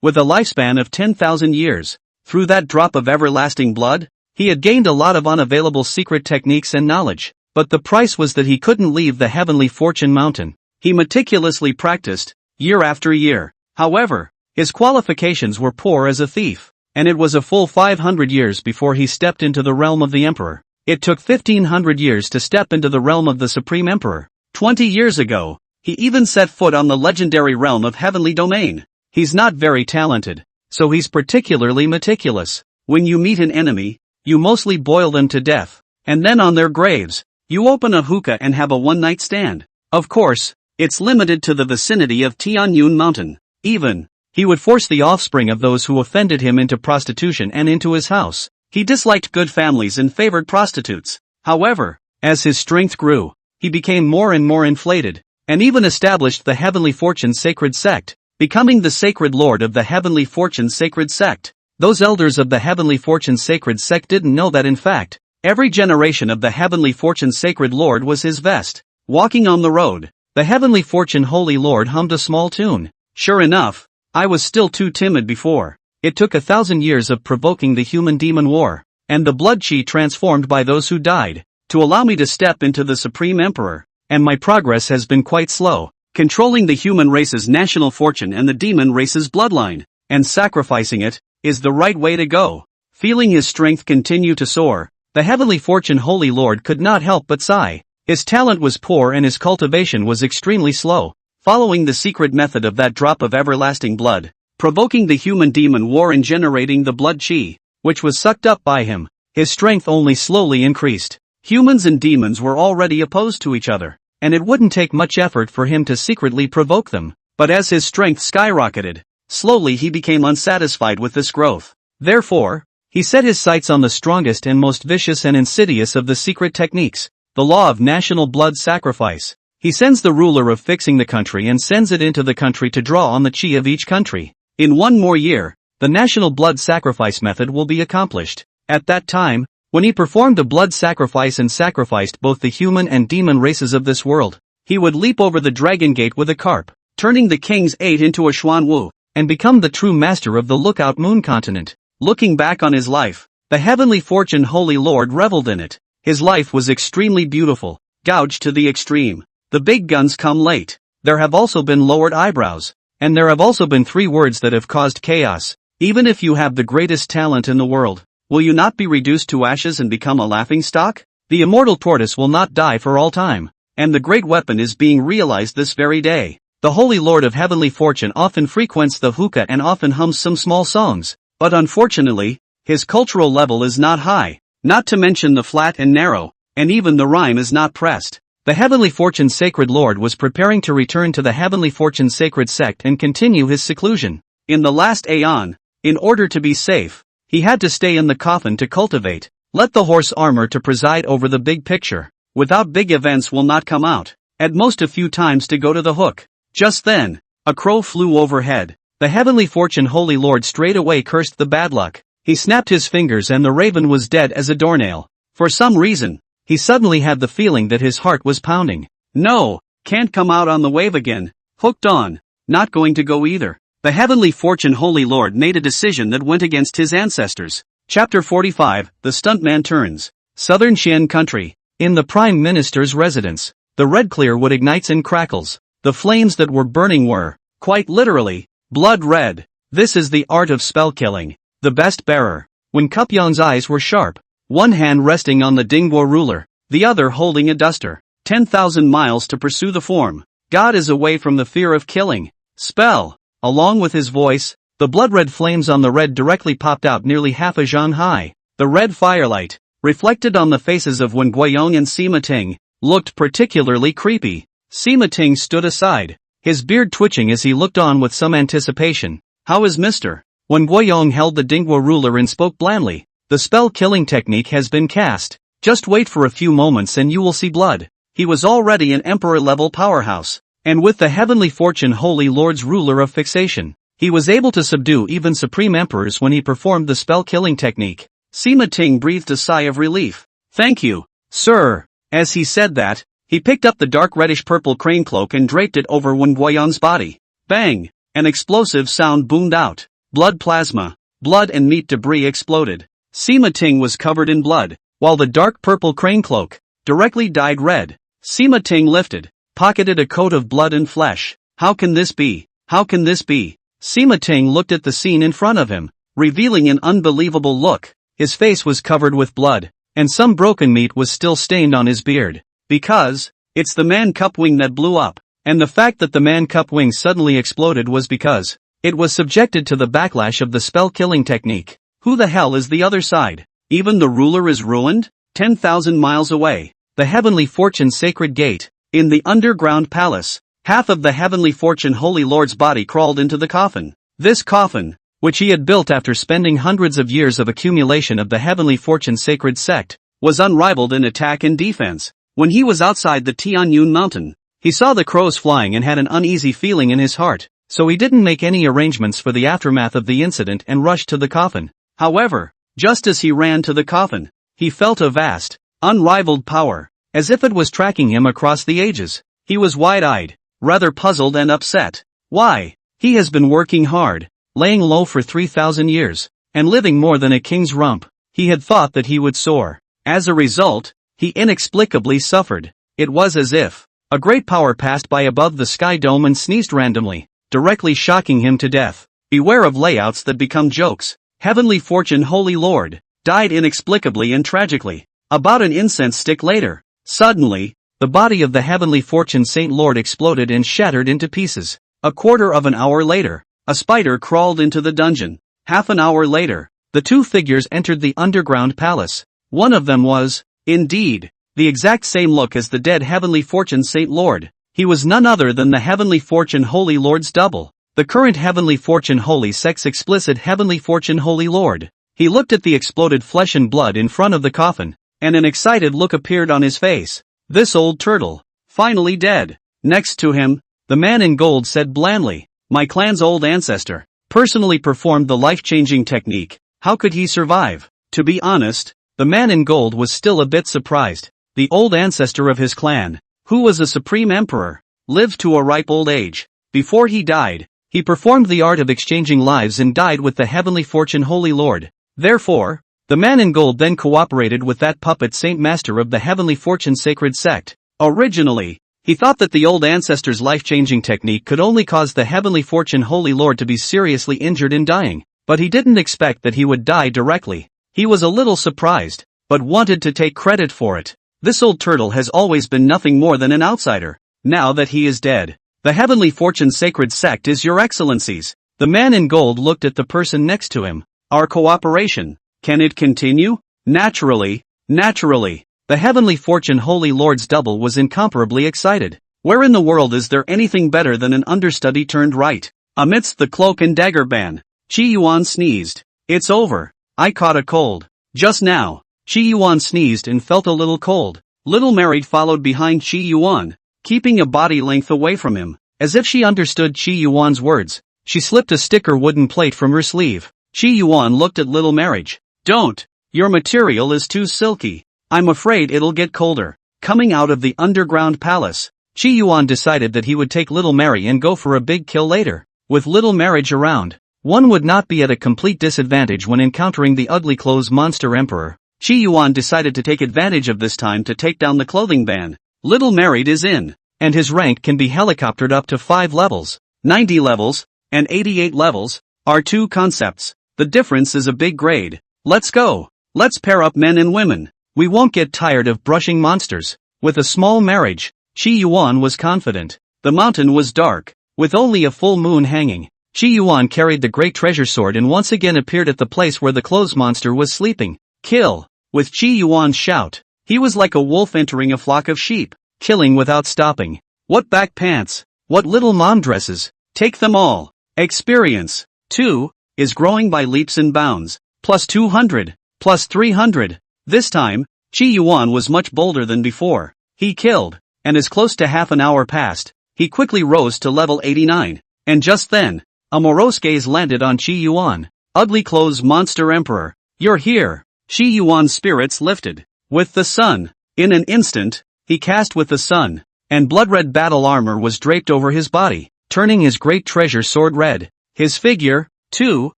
[SPEAKER 1] with a lifespan of 10,000 years. Through that drop of everlasting blood, he had gained a lot of unavailable secret techniques and knowledge, but the price was that he couldn't leave the Heavenly Fortune Mountain. He meticulously practiced, year after year. However, his qualifications were poor as a thief, and it was a full 500 years before he stepped into the realm of the Emperor. It took 1,500 years to step into the realm of the Supreme Emperor. 20 years ago, he even set foot on the legendary realm of Heavenly Domain. He's not very talented, so he's particularly meticulous. When you meet an enemy, you mostly boil them to death, and then on their graves, you open a hookah and have a one-night stand. Of course, it's limited to the vicinity of Tianyun Mountain. Even, he would force the offspring of those who offended him into prostitution and into his house. He disliked good families and favored prostitutes. However, as his strength grew, he became more and more inflated, and even established the Heavenly Fortune Sacred Sect, becoming the Sacred Lord of the Heavenly Fortune Sacred Sect. Those elders of the Heavenly Fortune Sacred Sect didn't know that in fact, every generation of the Heavenly Fortune Sacred Lord was his vest. Walking on the road, the Heavenly Fortune Holy Lord hummed a small tune. Sure enough, I was still too timid before. It took 1,000 years of provoking the human-demon war, and the blood chi transformed by those who died, to allow me to step into the Supreme Emperor, and my progress has been quite slow, controlling the human race's national fortune and the demon race's bloodline, and sacrificing it, is the right way to go. Feeling his strength continue to soar, the Heavenly Fortune Holy Lord could not help but sigh. His talent was poor and his cultivation was extremely slow. Following the secret method of that drop of everlasting blood, provoking the human-demon war and generating the blood chi, which was sucked up by him, his strength only slowly increased. Humans and demons were already opposed to each other, and it wouldn't take much effort for him to secretly provoke them. But as his strength skyrocketed, slowly he became unsatisfied with this growth. Therefore, he set his sights on the strongest and most vicious and insidious of the secret techniques, the law of national blood sacrifice. He sends the ruler of fixing the country and sends it into the country to draw on the chi of each country. In 1 more year, the national blood sacrifice method will be accomplished. At that time, when he performed a blood sacrifice and sacrificed both the human and demon races of this world, he would leap over the dragon gate with a carp, turning the king's 8 into a Xuan Wu, and become the true master of the Lookout Moon continent. Looking back on his life, the Heavenly Fortune Holy Lord reveled in it. His life was extremely beautiful, gouged to the extreme. The big guns come late. There have also been lowered eyebrows, and there have also been 3 words that have caused chaos. Even if you have the greatest talent in the world, will you not be reduced to ashes and become a laughingstock? The immortal tortoise will not die for all time, and the great weapon is being realized this very day. The Holy Lord of Heavenly Fortune often frequents the hookah and often hums some small songs, but unfortunately, His cultural level is not high, not to mention the flat and narrow, and even the rhyme is not pressed. The Heavenly Fortune Sacred Lord was preparing to return to the Heavenly Fortune Sacred Sect and continue his seclusion. In the last aeon, in order to be safe, he had to stay in the coffin to cultivate, let the horse armor to preside over the big picture. Without big events will not come out, at most a few times to go to the hook. Just then, a crow flew overhead. The Heavenly Fortune Holy Lord straightway cursed the bad luck. He snapped his fingers and the raven was dead as a doornail. For some reason, he suddenly had the feeling that his heart was pounding. No, can't come out on the wave again. Hooked on. Not going to go either. The Heavenly Fortune Holy Lord made a decision that went against his ancestors. Chapter 45, The Stuntman Turns. Southern Xian Country. In the Prime Minister's residence, the red clearwood ignites and crackles. The flames that were burning were, quite literally, blood red. This is the art of spell killing. The best bearer. When Kupyong's eyes were sharp, one hand resting on the Dingguo ruler, the other holding a duster. 10,000 miles to pursue the form. God is away from the fear of killing. Spell. Along with his voice, the blood-red flames on the red directly popped out nearly half a zhang high. The red firelight, reflected on the faces of Wen Guiyong and Sima Ting, looked particularly creepy. Sima Ting stood aside, his beard twitching as he looked on with some anticipation. How is Mr. Wen Guiyong held the Dingguo ruler and spoke blandly. The spell-killing technique has been cast. Just wait for a few moments and you will see blood. He was already an emperor-level powerhouse, and with the Heavenly Fortune Holy Lord's ruler of fixation, he was able to subdue even supreme emperors when he performed the spell-killing technique. Sima Ting breathed a sigh of relief. Thank you, sir. As he said that, he picked up the dark reddish-purple crane cloak and draped it over Wen Guiyong's body. Bang! An explosive sound boomed out. Blood plasma, blood and meat debris exploded. Sima Ting was covered in blood, while the dark purple crane cloak, directly dyed red. Sima Ting lifted, pocketed a coat of blood and flesh. How can this be? How can this be? Sima Ting looked at the scene in front of him, revealing an unbelievable look. His face was covered with blood, and some broken meat was still stained on his beard. Because, it's the man cup wing that blew up, and the fact that the man cup wing suddenly exploded was because it was subjected to the backlash of the spell-killing technique. Who the hell is the other side? Even the ruler is ruined? 10,000 miles away, the Heavenly Fortune Sacred Gate, in the underground palace, half of the Heavenly Fortune Holy Lord's body crawled into the coffin. This coffin, which he had built after spending hundreds of years of accumulation of the Heavenly Fortune Sacred Sect, was unrivaled in attack and defense. When he was outside the Tianyun mountain, he saw the crows flying and had an uneasy feeling in his heart, so he didn't make any arrangements for the aftermath of the incident and rushed to the coffin. However, just as he ran to the coffin, he felt a vast, unrivaled power, as if it was tracking him across the ages. He was wide-eyed, rather puzzled and upset. Why? He has been working hard, laying low for 3,000 years, and living more than a king's rump. He had thought that he would soar. As a result, he inexplicably suffered. It was as if a great power passed by above the sky dome and sneezed randomly, directly shocking him to death. Beware of layouts that become jokes. Heavenly Fortune Holy Lord died inexplicably and tragically. About an incense stick later, suddenly, the body of the Heavenly Fortune Saint Lord exploded and shattered into pieces. A quarter of an hour later, a spider crawled into the dungeon. Half an hour later, the two figures entered the underground palace. One of them was, indeed, the exact same look as the dead Heavenly Fortune Saint Lord. He was none other than the Heavenly Fortune Holy Lord's double, the current Heavenly Fortune Holy Sect's explicit Heavenly Fortune Holy Lord. He looked at the exploded flesh and blood in front of the coffin, and an excited look appeared on his face. This old turtle, finally dead. Next to him, the man in gold said blandly, my clan's old ancestor, personally performed the life-changing technique. How could he survive? To be honest, the man in gold was still a bit surprised. The old ancestor of his clan, who was a supreme emperor, lived to a ripe old age. Before he died, he performed the art of exchanging lives and died with the Heavenly Fortune Holy Lord. Therefore, the man in gold then cooperated with that puppet saint master of the Heavenly Fortune Sacred Sect. Originally, he thought that the old ancestor's life-changing technique could only cause the Heavenly Fortune Holy Lord to be seriously injured and dying, but he didn't expect that he would die directly. He was a little surprised, but wanted to take credit for it. This old turtle has always been nothing more than an outsider. Now that he is dead, the Heavenly Fortune Sacred Sect is your excellencies. The man in gold looked at the person next to him. Our cooperation. Can it continue? Naturally. The heavenly fortune Holy Lord's double was incomparably excited. Where in the world is there anything better than an understudy turned right? Amidst the cloak and dagger ban, Chi Yuan sneezed. It's over. I caught a cold. Just now. Chi Yuan sneezed and felt a little cold. Little Mary followed behind Chi Yuan, keeping a body length away from him. As if she understood Chi Yuan's words, she slipped a sticker wooden plate from her sleeve. Chi Yuan looked at Little Marriage. Don't. Your material is too silky. I'm afraid it'll get colder. Coming out of the underground palace, Chi Yuan decided that he would take Little Mary and go for a big kill later. With Little Marriage around, one would not be at a complete disadvantage when encountering the ugly clothes monster emperor. Chi Yuan decided to take advantage of this time to take down the clothing ban. Little Married is in, and his rank can be helicoptered up to 5 levels. 90 levels, and 88 levels, are two concepts. The difference is a big grade. Let's go. Let's pair up men and women. We won't get tired of brushing monsters. With a small marriage, Chi Yuan was confident. The mountain was dark, with only a full moon hanging. Chi Yuan carried the great treasure sword and once again appeared at the place where the clothes monster was sleeping. Kill! With Chi Yuan's shout, he was like a wolf entering a flock of sheep, killing without stopping. What back pants! What little mom dresses! Take them all! Experience, 2, is growing by leaps and bounds. Plus 200, plus 300. This time, Chi Yuan was much bolder than before. He killed, and as close to half an hour passed, he quickly rose to level 89. And just then, a morose gaze landed on Chi Yuan. Ugly clothes monster emperor, you're here! Chi Yuan's spirits lifted. With the sun. In an instant, he cast with the sun, and blood-red battle armor was draped over his body, turning his great treasure sword red. His figure, too,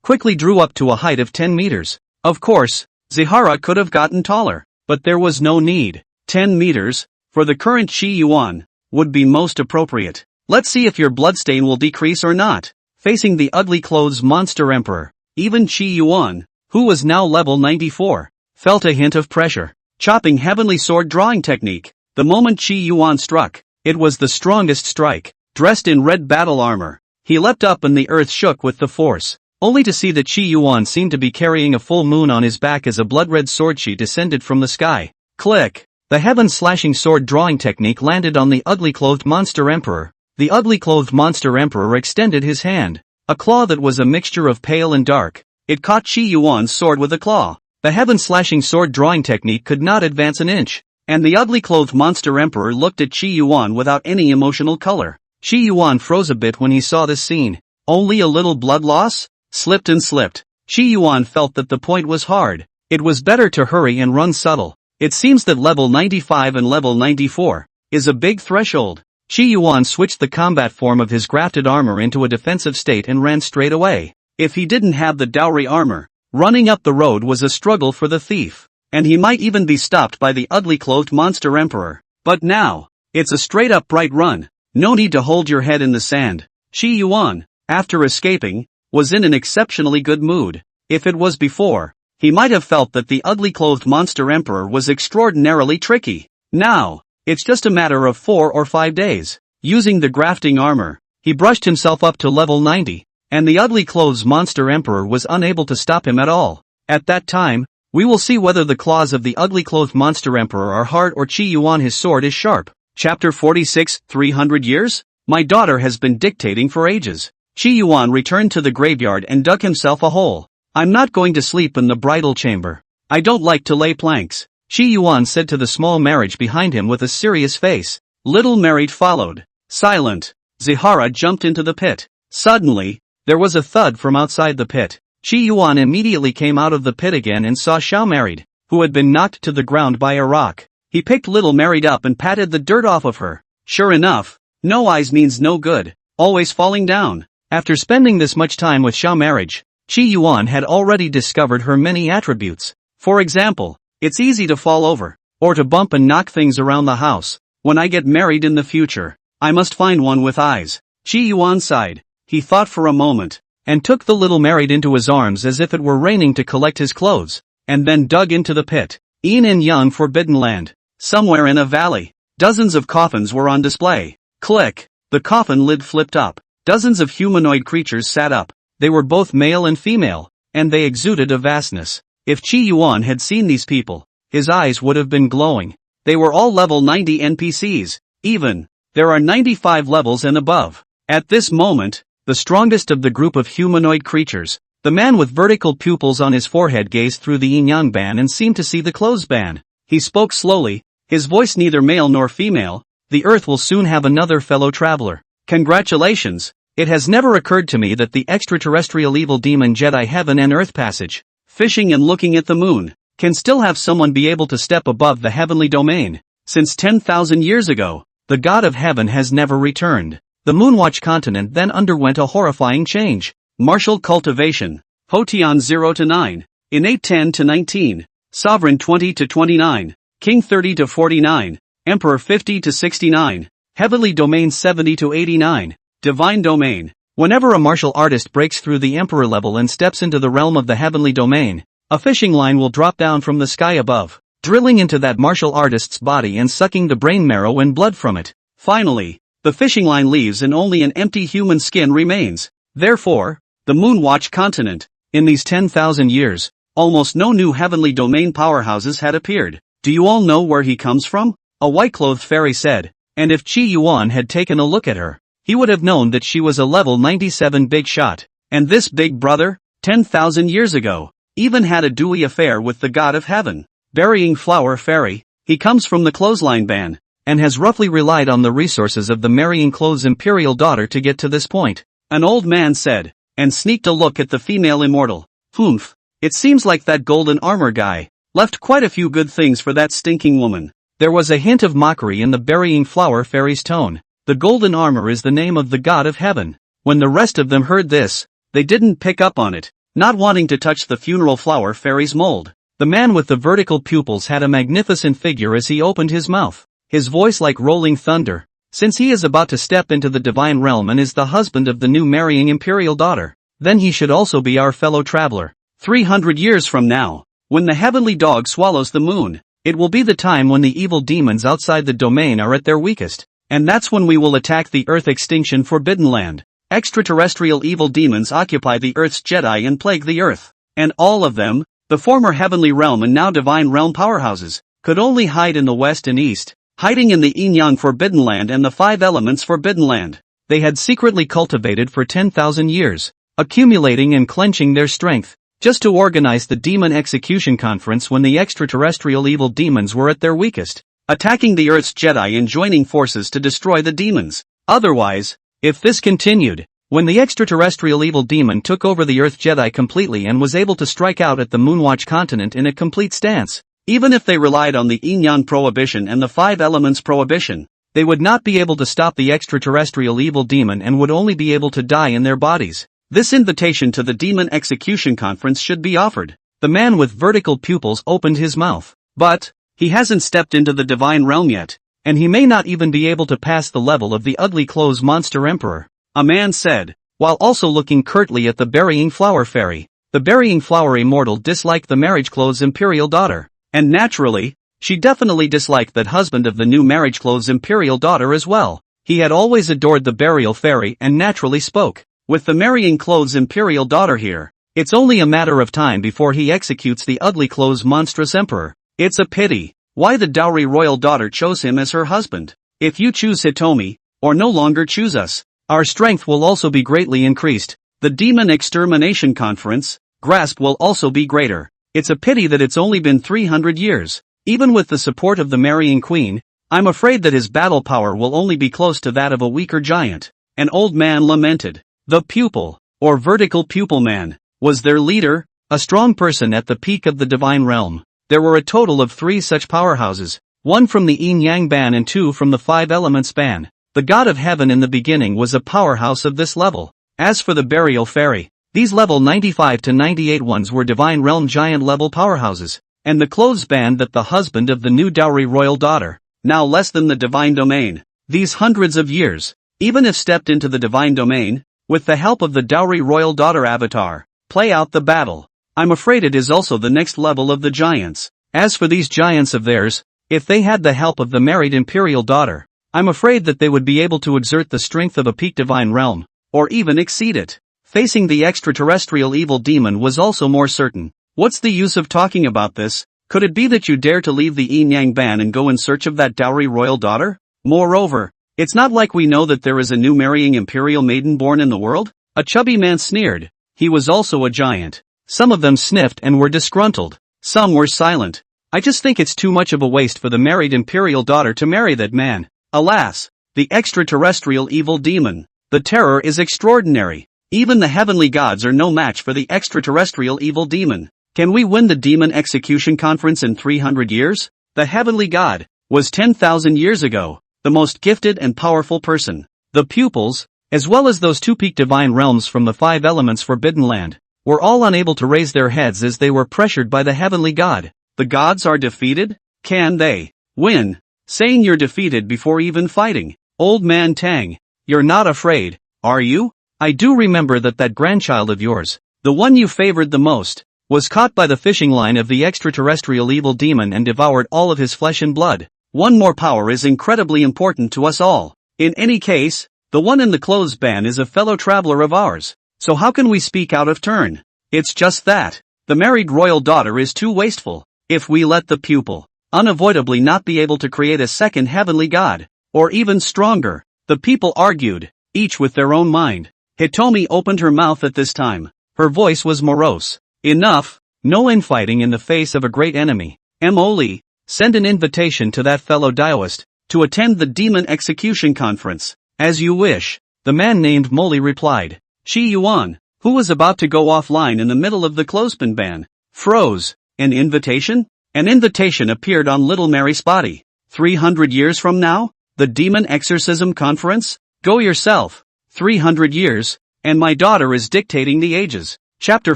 [SPEAKER 1] quickly drew up to a height of 10 meters. Of course, Zihara could have gotten taller, but there was no need. 10 meters, for the current Chi Yuan, would be most appropriate. Let's see if your bloodstain will decrease or not. Facing the ugly clothes monster emperor, even Chi Yuan, who was now level 94, felt a hint of pressure. Chopping heavenly sword drawing technique. The moment Chi Yuan struck, it was the strongest strike. Dressed in red battle armor, he leapt up and the earth shook with the force, only to see that Chi Yuan seemed to be carrying a full moon on his back as a blood-red sword she descended from the sky. Click! The heaven-slashing sword drawing technique landed on the ugly-clothed monster emperor. The ugly-clothed monster emperor extended his hand, a claw that was a mixture of pale and dark. It caught Chi Yuan's sword with a claw. The heaven-slashing sword drawing technique could not advance an inch, and the ugly-clothed monster emperor looked at Chi Yuan without any emotional color. Chi Yuan froze a bit when he saw this scene. Only a little blood loss? Slipped and slipped. Chi Yuan felt that the point was hard. It was better to hurry and run subtle. It seems that level 95 and level 94 is a big threshold. Chi Yuan switched the combat form of his grafted armor into a defensive state and ran straight away. If he didn't have the dowry armor, running up the road was a struggle for the thief, and he might even be stopped by the ugly-clothed monster emperor. But now, it's a straight-up bright run. No need to hold your head in the sand. Chi Yuan, after escaping, was in an exceptionally good mood. If it was before, he might have felt that the ugly-clothed monster emperor was extraordinarily tricky. Now, it's just a matter of 4 or 5 days. Using the grafting armor, he brushed himself up to level 90. And the ugly clothes monster emperor was unable to stop him at all. At that time, we will see whether the claws of the ugly clothed monster emperor are hard or Chi Yuan his sword is sharp. Chapter 46, 300 years? My daughter has been dictating for ages. Chi Yuan returned to the graveyard and dug himself a hole. I'm not going to sleep in the bridal chamber. I don't like to lay planks, Chi Yuan said to the small marriage behind him with a serious face. Little Married followed. Silent. Zihara jumped into the pit. Suddenly, there was a thud from outside the pit. Chi Yuan immediately came out of the pit again and saw Xiao Married, who had been knocked to the ground by a rock. He picked Little Married up and patted the dirt off of her. Sure enough, no eyes means no good, always falling down. After spending this much time with Xiao Marriage, Chi Yuan had already discovered her many attributes. For example, it's easy to fall over, or to bump and knock things around the house. When I get married in the future, I must find one with eyes. Chi Yuan sighed. He thought for a moment, and took the Little Married into his arms as if it were raining to collect his clothes, and then dug into the pit. Yin and Yang Forbidden Land. Somewhere in a valley, dozens of coffins were on display. Click! The coffin lid flipped up. Dozens of humanoid creatures sat up. They were both male and female, and they exuded a vastness. If Chi Yuan had seen these people, his eyes would have been glowing. They were all level 90 NPCs, even. There are 95 levels and above. At this moment, the strongest of the group of humanoid creatures, the man with vertical pupils on his forehead, gazed through the yin-yang ban and seemed to see the closed ban. He spoke slowly, his voice neither male nor female. The Earth will soon have another fellow traveler. Congratulations. It has never occurred to me that the extraterrestrial evil demon Jedi Heaven and Earth Passage, fishing and looking at the moon, can still have someone be able to step above the heavenly domain. Since 10,000 years ago, the God of Heaven has never returned. The Moonwatch continent then underwent a horrifying change. Martial cultivation. Hotian 0 to 9. Innate 10 to 19. Sovereign 20 to 29. King 30 to 49. Emperor 50 to 69. Heavenly domain 70 to 89. Divine domain. Whenever a martial artist breaks through the emperor level and steps into the realm of the heavenly domain, a fishing line will drop down from the sky above, drilling into that martial artist's body and sucking the brain marrow and blood from it. Finally, the fishing line leaves and only an empty human skin remains. Therefore, the Moonwatch continent. In these 10,000 years, almost no new heavenly domain powerhouses had appeared. Do you all know where he comes from? A white-clothed fairy said, and if Chi Yuan had taken a look at her, he would have known that she was a level 97 big shot. And this big brother, 10,000 years ago, even had a dewy affair with the God of Heaven. Burying Flower Fairy. He comes from the clothesline ban, and has roughly relied on the resources of the Marrying Clothes Imperial daughter to get to this point. An old man said, and sneaked a look at the female immortal. Humph, it seems like that golden armor guy left quite a few good things for that stinking woman. There was a hint of mockery in the Burying Flower Fairy's tone. The golden armor is the name of the God of Heaven. When the rest of them heard this, they didn't pick up on it, not wanting to touch the funeral flower fairy's mold. The man with the vertical pupils had a magnificent figure as he opened his mouth, his voice like rolling thunder. Since he is about to step into the divine realm and is the husband of the new marrying imperial daughter, then he should also be our fellow traveler. 300 years from now, when the heavenly dog swallows the moon, it will be the time when the evil demons outside the domain are at their weakest. And that's when we will attack the Earth Extinction Forbidden Land. Extraterrestrial evil demons occupy the Earth's Jedi and plague the Earth. And all of them, the former heavenly realm and now divine realm powerhouses, could only hide in the west and east, hiding in the Yin-Yang Forbidden Land and the Five Elements Forbidden Land. They had secretly cultivated for 10,000 years, accumulating and clenching their strength, just to organize the Demon Execution Conference when the extraterrestrial evil demons were at their weakest, attacking the Earth's Jedi and joining forces to destroy the demons. Otherwise, if this continued, when the extraterrestrial evil demon took over the Earth Jedi completely and was able to strike out at the Moonwatch continent in a complete stance, even if they relied on the Yin-Yang prohibition and the Five Elements prohibition, they would not be able to stop the extraterrestrial evil demon and would only be able to die in their bodies. This invitation to the Demon Execution Conference should be offered. The man with vertical pupils opened his mouth. But he hasn't stepped into the divine realm yet, and he may not even be able to pass the level of the ugly clothes monster emperor, a man said, while also looking curtly at the Burying Flower Fairy. The Burying Flower immortal disliked the marriage clothes imperial daughter, and naturally, she definitely disliked that husband of the new marriage clothes imperial daughter as well. He had always adored the Burial Fairy and naturally spoke. With the Marrying Clothes imperial daughter here, it's only a matter of time before he executes the ugly clothes monstrous emperor. It's a pity why the dowry royal daughter chose him as her husband. If you choose Hitomi, or no longer choose us, our strength will also be greatly increased. The Demon Extermination Conference, grasp will also be greater. It's a pity that it's only been 300 years. Even with the support of the Marrying Queen, I'm afraid that his battle power will only be close to that of a weaker giant. An old man lamented. The pupil, or vertical pupil man, was their leader, a strong person at the peak of the divine realm. There were a total of 3 such powerhouses, 1 from the Yin-Yang ban and 2 from the Five Elements ban. The God of Heaven in the beginning was a powerhouse of this level. As for the Burial Fairy, these level 95 to 98 ones were divine realm giant level powerhouses, and the clothes band that the husband of the new dowry royal daughter, now less than the divine domain. These hundreds of years, even if stepped into the divine domain, with the help of the dowry royal daughter avatar, play out the battle. I'm afraid it is also the next level of the giants. As for these giants of theirs, if they had the help of the married imperial daughter, I'm afraid that they would be able to exert the strength of a peak divine realm, or even exceed it. Facing the extraterrestrial evil demon was also more certain. What's the use of talking about this? Could it be that you dare to leave the yin yang ban and go in search of that dowry royal daughter? Moreover, it's not like we know that there is a new marrying imperial maiden born in the world? A chubby man sneered. He was also a giant. Some of them sniffed and were disgruntled. Some were silent. I just think it's too much of a waste for the married imperial daughter to marry that man. Alas, the extraterrestrial evil demon. The terror is extraordinary. Even the heavenly gods are no match for the extraterrestrial evil demon. Can we win the demon execution conference in 300 years? The heavenly god was 10,000 years ago, the most gifted and powerful person. The pupils, as well as those two peak divine realms from the five elements forbidden land, were all unable to raise their heads as they were pressured by the heavenly god. The gods are defeated? Can they win? Saying you're defeated before even fighting. Old man Tang, you're not afraid, are you? I do remember that grandchild of yours, the one you favored the most, was caught by the fishing line of the extraterrestrial evil demon and devoured all of his flesh and blood. One more power is incredibly important to us all. In any case, the one in the clothes ban is a fellow traveler of ours, so how can we speak out of turn? It's just that. The married royal daughter is too wasteful. If we let the pupil unavoidably not be able to create a second heavenly god, or even stronger, the people argued, each with their own mind. Hitomi opened her mouth at this time. Her voice was morose. Enough, no infighting in the face of a great enemy. Mo. Send an invitation to that fellow Daoist to attend the demon execution conference. As you wish, the man named Molly replied. Shi Yuan, who was about to go offline in the middle of the clothespin ban, froze. An invitation? An invitation appeared on Little Mary's body. 300 years from now? The demon exorcism conference? Go yourself. 300 years, and my daughter is dictating the ages. Chapter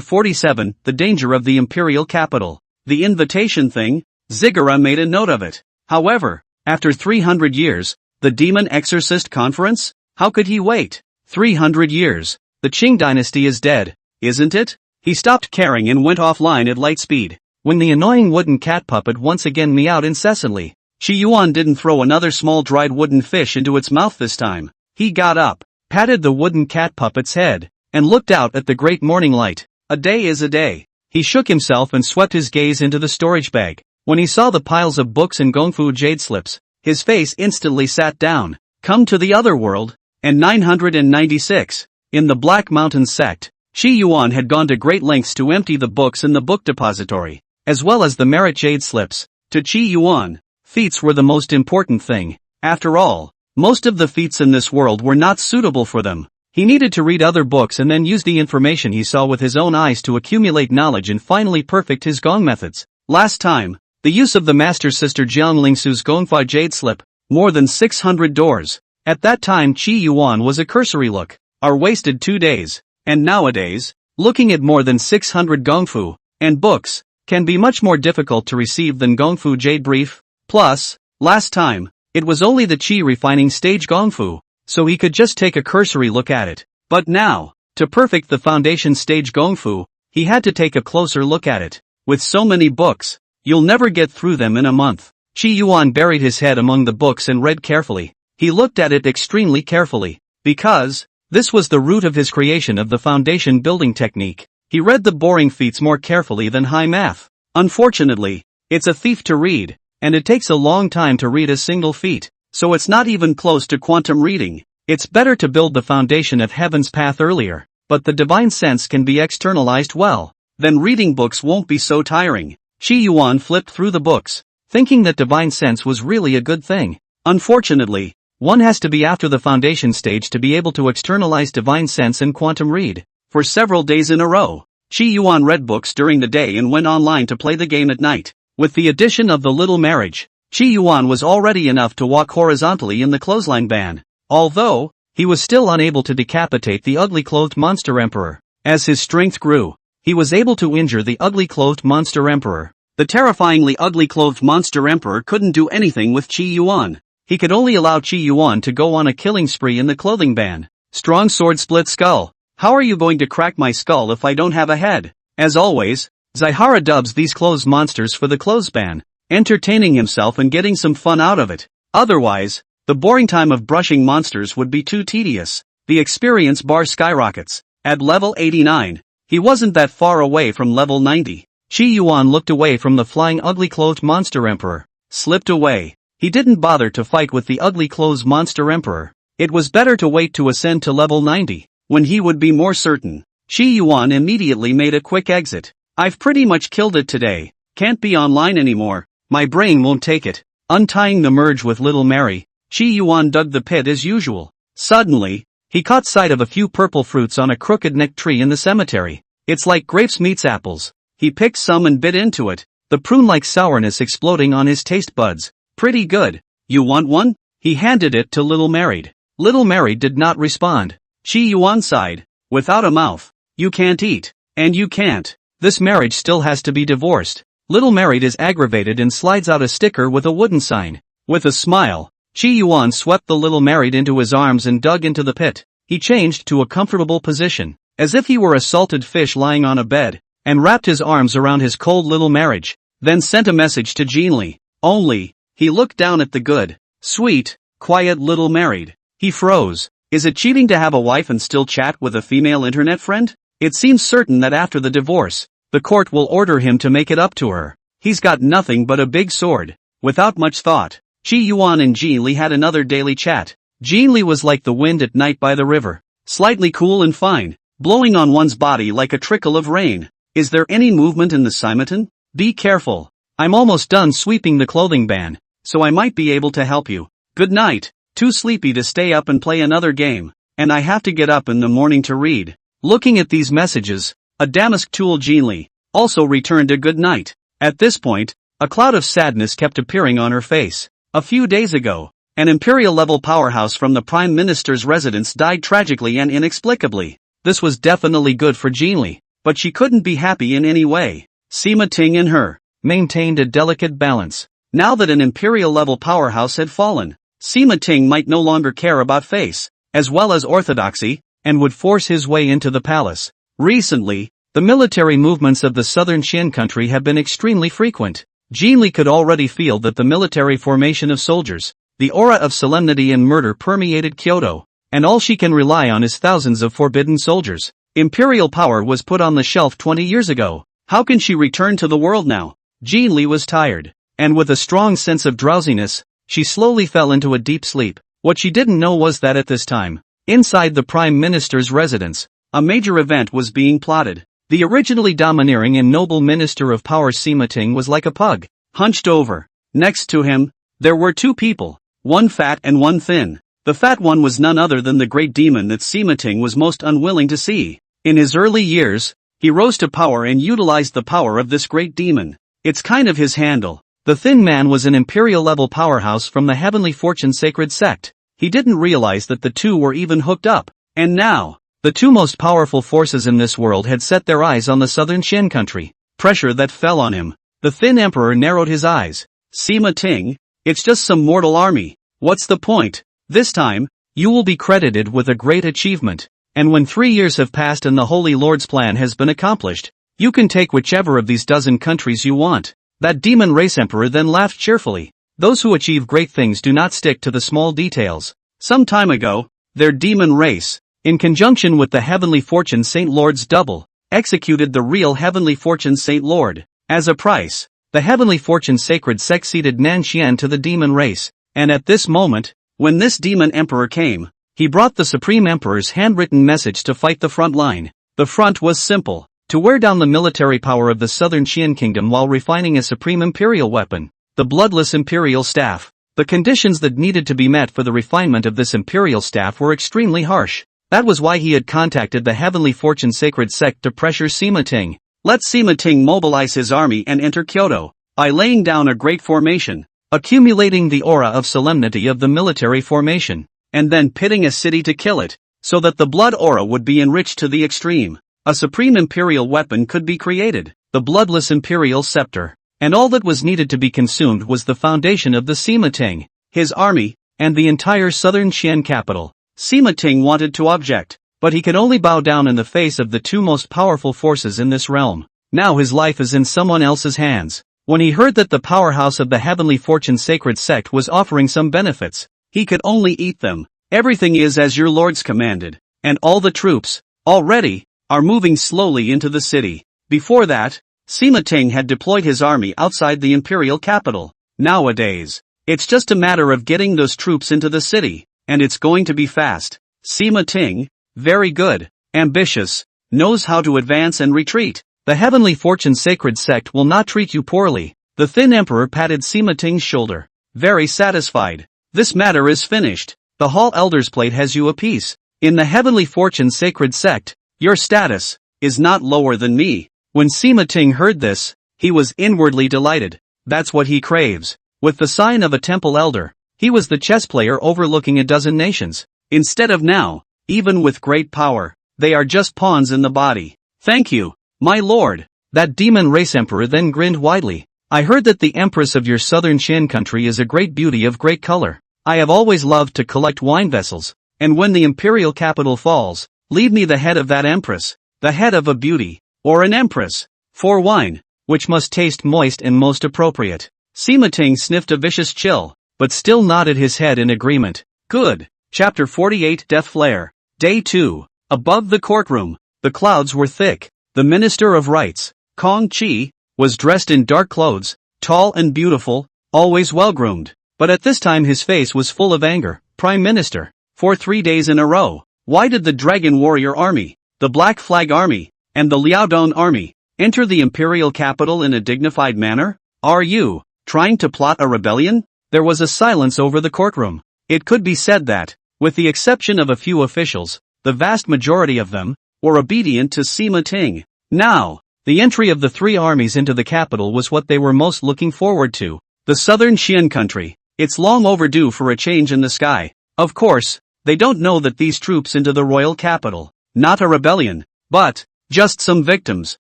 [SPEAKER 1] 47, The Danger of the Imperial Capital. The invitation thing, Ziggurat made a note of it. However, after 300 years, the demon exorcist conference? How could he wait? 300 years. The Qing dynasty is dead, isn't it? He stopped caring and went offline at light speed. When the annoying wooden cat puppet once again meowed incessantly, Shi Yuan didn't throw another small dried wooden fish into its mouth this time. He got up, patted the wooden cat puppet's head, and looked out at the great morning light. A day is a day. He shook himself and swept his gaze into the storage bag. When he saw the piles of books and gongfu jade slips, his face instantly sat down. Come to the other world. And 996. In the Black Mountain sect, Shi Yuan had gone to great lengths to empty the books in the book depository, as well as the merit jade slips. To Chi Yuan, feats were the most important thing. After all, most of the feats in this world were not suitable for them. He needed to read other books and then use the information he saw with his own eyes to accumulate knowledge and finally perfect his gong methods. Last time, the use of the master sister Jiang Lingsu's Gongfa jade slip, more than 600 doors. At that time Chi Yuan was a cursory look, are wasted 2 days, and nowadays, looking at more than 600 gongfu, and books, can be much more difficult to receive than gongfu jade brief. Plus, last time, it was only the chi refining stage gongfu, so he could just take a cursory look at it. But now, to perfect the foundation stage gongfu, he had to take a closer look at it. With so many books, you'll never get through them in a month. Chi Yuan buried his head among the books and read carefully. He looked at it extremely carefully, because this was the root of his creation of the foundation building technique. He read the boring feats more carefully than high math. Unfortunately, it's a thief to read, and it takes a long time to read a single feat, so it's not even close to quantum reading. It's better to build the foundation of heaven's path earlier, but the divine sense can be externalized well. Then reading books won't be so tiring. Shi Yuan flipped through the books, thinking that divine sense was really a good thing. Unfortunately, one has to be after the foundation stage to be able to externalize divine sense and quantum read. For several days in a row, Chi Yuan read books during the day and went online to play the game at night. With the addition of the little marriage, Chi Yuan was already enough to walk horizontally in the clothesline ban. Although, he was still unable to decapitate the ugly-clothed monster emperor. As his strength grew, he was able to injure the ugly-clothed monster emperor. The terrifyingly ugly-clothed monster emperor couldn't do anything with Chi Yuan. He could only allow Chi Yuan to go on a killing spree in the clothing ban. Strong sword split skull. How are you going to crack my skull if I don't have a head? As always, Zaihara dubs these clothes monsters for the clothes ban, entertaining himself and getting some fun out of it. Otherwise, the boring time of brushing monsters would be too tedious. The experience bar skyrockets. At level 89, he wasn't that far away from level 90. Qi Yuan looked away from the flying ugly-clothed monster emperor. Slipped away. He didn't bother to fight with the ugly-clothed monster emperor. It was better to wait to ascend to level 90, when he would be more certain. Qi Yuan immediately made a quick exit. I've pretty much killed it today. Can't be online anymore. My brain won't take it. Untying the merge with little Mary, Qi Yuan dug the pit as usual. Suddenly, he caught sight of a few purple fruits on a crooked-necked tree in the cemetery. It's like grapes meets apples. He picked some and bit into it, the prune-like sourness exploding on his taste buds. Pretty good. You want one? He handed it to Little Mary. Little Mary did not respond. Qi Yuan sighed. Without a mouth, you can't eat. And you can't. This marriage still has to be divorced. Little Mary is aggravated and slides out a sticker with a wooden sign. With a smile, Qi Yuan swept the Little Mary into his arms and dug into the pit. He changed to a comfortable position, as if he were a salted fish lying on a bed, and wrapped his arms around his cold little marriage, then sent a message to Jinli. Only, he looked down at the good, sweet, quiet little married. He froze. Is it cheating to have a wife and still chat with a female internet friend? It seems certain that after the divorce, the court will order him to make it up to her. He's got nothing but a big sword. Without much thought, Qi Yuan and Jinli had another daily chat. Jinli was like the wind at night by the river, slightly cool and fine, blowing on one's body like a trickle of rain. Is there any movement in the Simeton? Be careful. I'm almost done sweeping the clothing ban, so I might be able to help you. Good night. Too sleepy to stay up and play another game, and I have to get up in the morning to read. Looking at these messages, a damask tool Jinli also returned a good night. At this point, a cloud of sadness kept appearing on her face. A few days ago, an imperial-level powerhouse from the Prime Minister's residence died tragically and inexplicably. This was definitely good for Jinli, but she couldn't be happy in any way. Sima Ting and her maintained a delicate balance. Now that an imperial-level powerhouse had fallen, Sima Ting might no longer care about face, as well as orthodoxy, and would force his way into the palace. Recently, the military movements of the southern Qian country have been extremely frequent. Jinli could already feel that the military formation of soldiers, the aura of solemnity and murder permeated Kyoto, and all she can rely on is thousands of forbidden soldiers. Imperial power was put on the shelf 20 years ago. How can she return to the world now? Jinli was tired, and with a strong sense of drowsiness, she slowly fell into a deep sleep. What she didn't know was that at this time, inside the Prime Minister's residence, a major event was being plotted. The originally domineering and noble Minister of Power Sima Ting was like a pug, hunched over. Next to him, there were two people, one fat and one thin. The fat one was none other than the great demon that Sima Ting was most unwilling to see. In his early years, he rose to power and utilized the power of this great demon. It's kind of his handle. The thin man was an imperial-level powerhouse from the Heavenly Fortune Sacred Sect. He didn't realize that the two were even hooked up. And now, the two most powerful forces in this world had set their eyes on the southern Qian country. Pressure that fell on him. The thin emperor narrowed his eyes. Sima Ting, it's just some mortal army. What's the point? This time, you will be credited with a great achievement. And when 3 years have passed and the Holy Lord's plan has been accomplished, you can take whichever of these dozen countries you want. That demon race emperor then laughed cheerfully. Those who achieve great things do not stick to the small details. Some time ago, their demon race, in conjunction with the Heavenly Fortune Saint Lord's double, executed the real Heavenly Fortune Saint Lord. As a price, the Heavenly Fortune Sacred Sect ceded Nanxian to the demon race, and at this moment, when this demon emperor came, he brought the Supreme Emperor's handwritten message to fight the front line. The front was simple: to wear down the military power of the southern Qian kingdom while refining a supreme imperial weapon, the bloodless imperial staff. The conditions that needed to be met for the refinement of this imperial staff were extremely harsh. That was why he had contacted the Heavenly Fortune Sacred Sect to pressure Sima Ting. Let Sima Ting mobilize his army and enter Kyoto, by laying down a great formation, accumulating the aura of solemnity of the military formation, and then pitting a city to kill it, so that the blood aura would be enriched to the extreme. A supreme imperial weapon could be created, the bloodless imperial scepter, and all that was needed to be consumed was the foundation of the Sima Ting, his army, and the entire southern Qian capital. Sima Ting wanted to object, but he could only bow down in the face of the two most powerful forces in this realm. Now his life is in someone else's hands. When he heard that the powerhouse of the Heavenly Fortune Sacred Sect was offering some benefits, he could only eat them. Everything is as your lords commanded, and all the troops, already, are moving slowly into the city. Before that, Sima Ting had deployed his army outside the imperial capital. Nowadays, it's just a matter of getting those troops into the city, and it's going to be fast. Sima Ting, very good, ambitious, knows how to advance and retreat. The Heavenly Fortune Sacred Sect will not treat you poorly. The thin emperor patted Sima Ting's shoulder, very satisfied. This matter is finished. The Hall Elder's plate has you a piece. In the Heavenly Fortune Sacred Sect, your status is not lower than me. When Sima Ting heard this, he was inwardly delighted. That's what he craves. With the sign of a temple elder, he was the chess player overlooking a dozen nations. Instead of now, even with great power, they are just pawns in the body. Thank you, my lord. That demon race emperor then grinned widely. I heard that the empress of your southern Shan country is a great beauty of great color. I have always loved to collect wine vessels, and when the imperial capital falls, leave me the head of that empress, the head of a beauty, or an empress, for wine, which must taste moist and most appropriate. Sima Ting sniffed a vicious chill, but still nodded his head in agreement. Good. Chapter 48 Death Flare. Day 2. Above the courtroom, the clouds were thick. The Minister of Rights, Kong Chi, was dressed in dark clothes, tall and beautiful, always well-groomed, but at this time his face was full of anger. Prime Minister, for 3 days in a row, why did the Dragon Warrior Army, the Black Flag Army, and the Liaodong Army enter the imperial capital in a dignified manner? Are you trying to plot a rebellion? There was a silence over the courtroom. It could be said that, with the exception of a few officials, the vast majority of them were obedient to Sima Ting. Now, the entry of the 3 armies into the capital was what they were most looking forward to. The southern Xian country, it's long overdue for a change in the sky. Of course, they don't know that these troops into the royal capital, not a rebellion, but just some victims,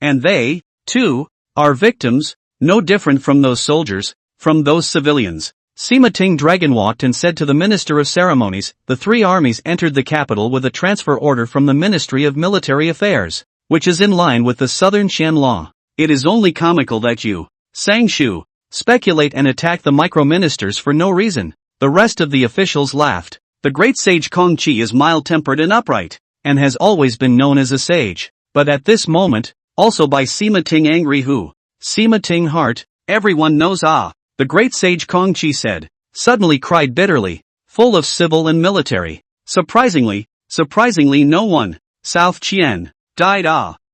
[SPEAKER 1] and they, too, are victims, no different from those soldiers, from those civilians. Sima Ting dragonwalked and said to the Minister of Ceremonies, the 3 armies entered the capital with a transfer order from the Ministry of Military Affairs, which is in line with the Southern Shan law. It is only comical that you, Sang Shu, speculate and attack the micro-ministers for no reason. The rest of the officials laughed. The great sage Kong Chi is mild-tempered and upright, and has always been known as a sage. But at this moment, also by Sima Ting angry who? Sima Ting heart, everyone knows the great sage Kong Chi said, suddenly cried bitterly, full of civil and military. Surprisingly no one, South Qian, died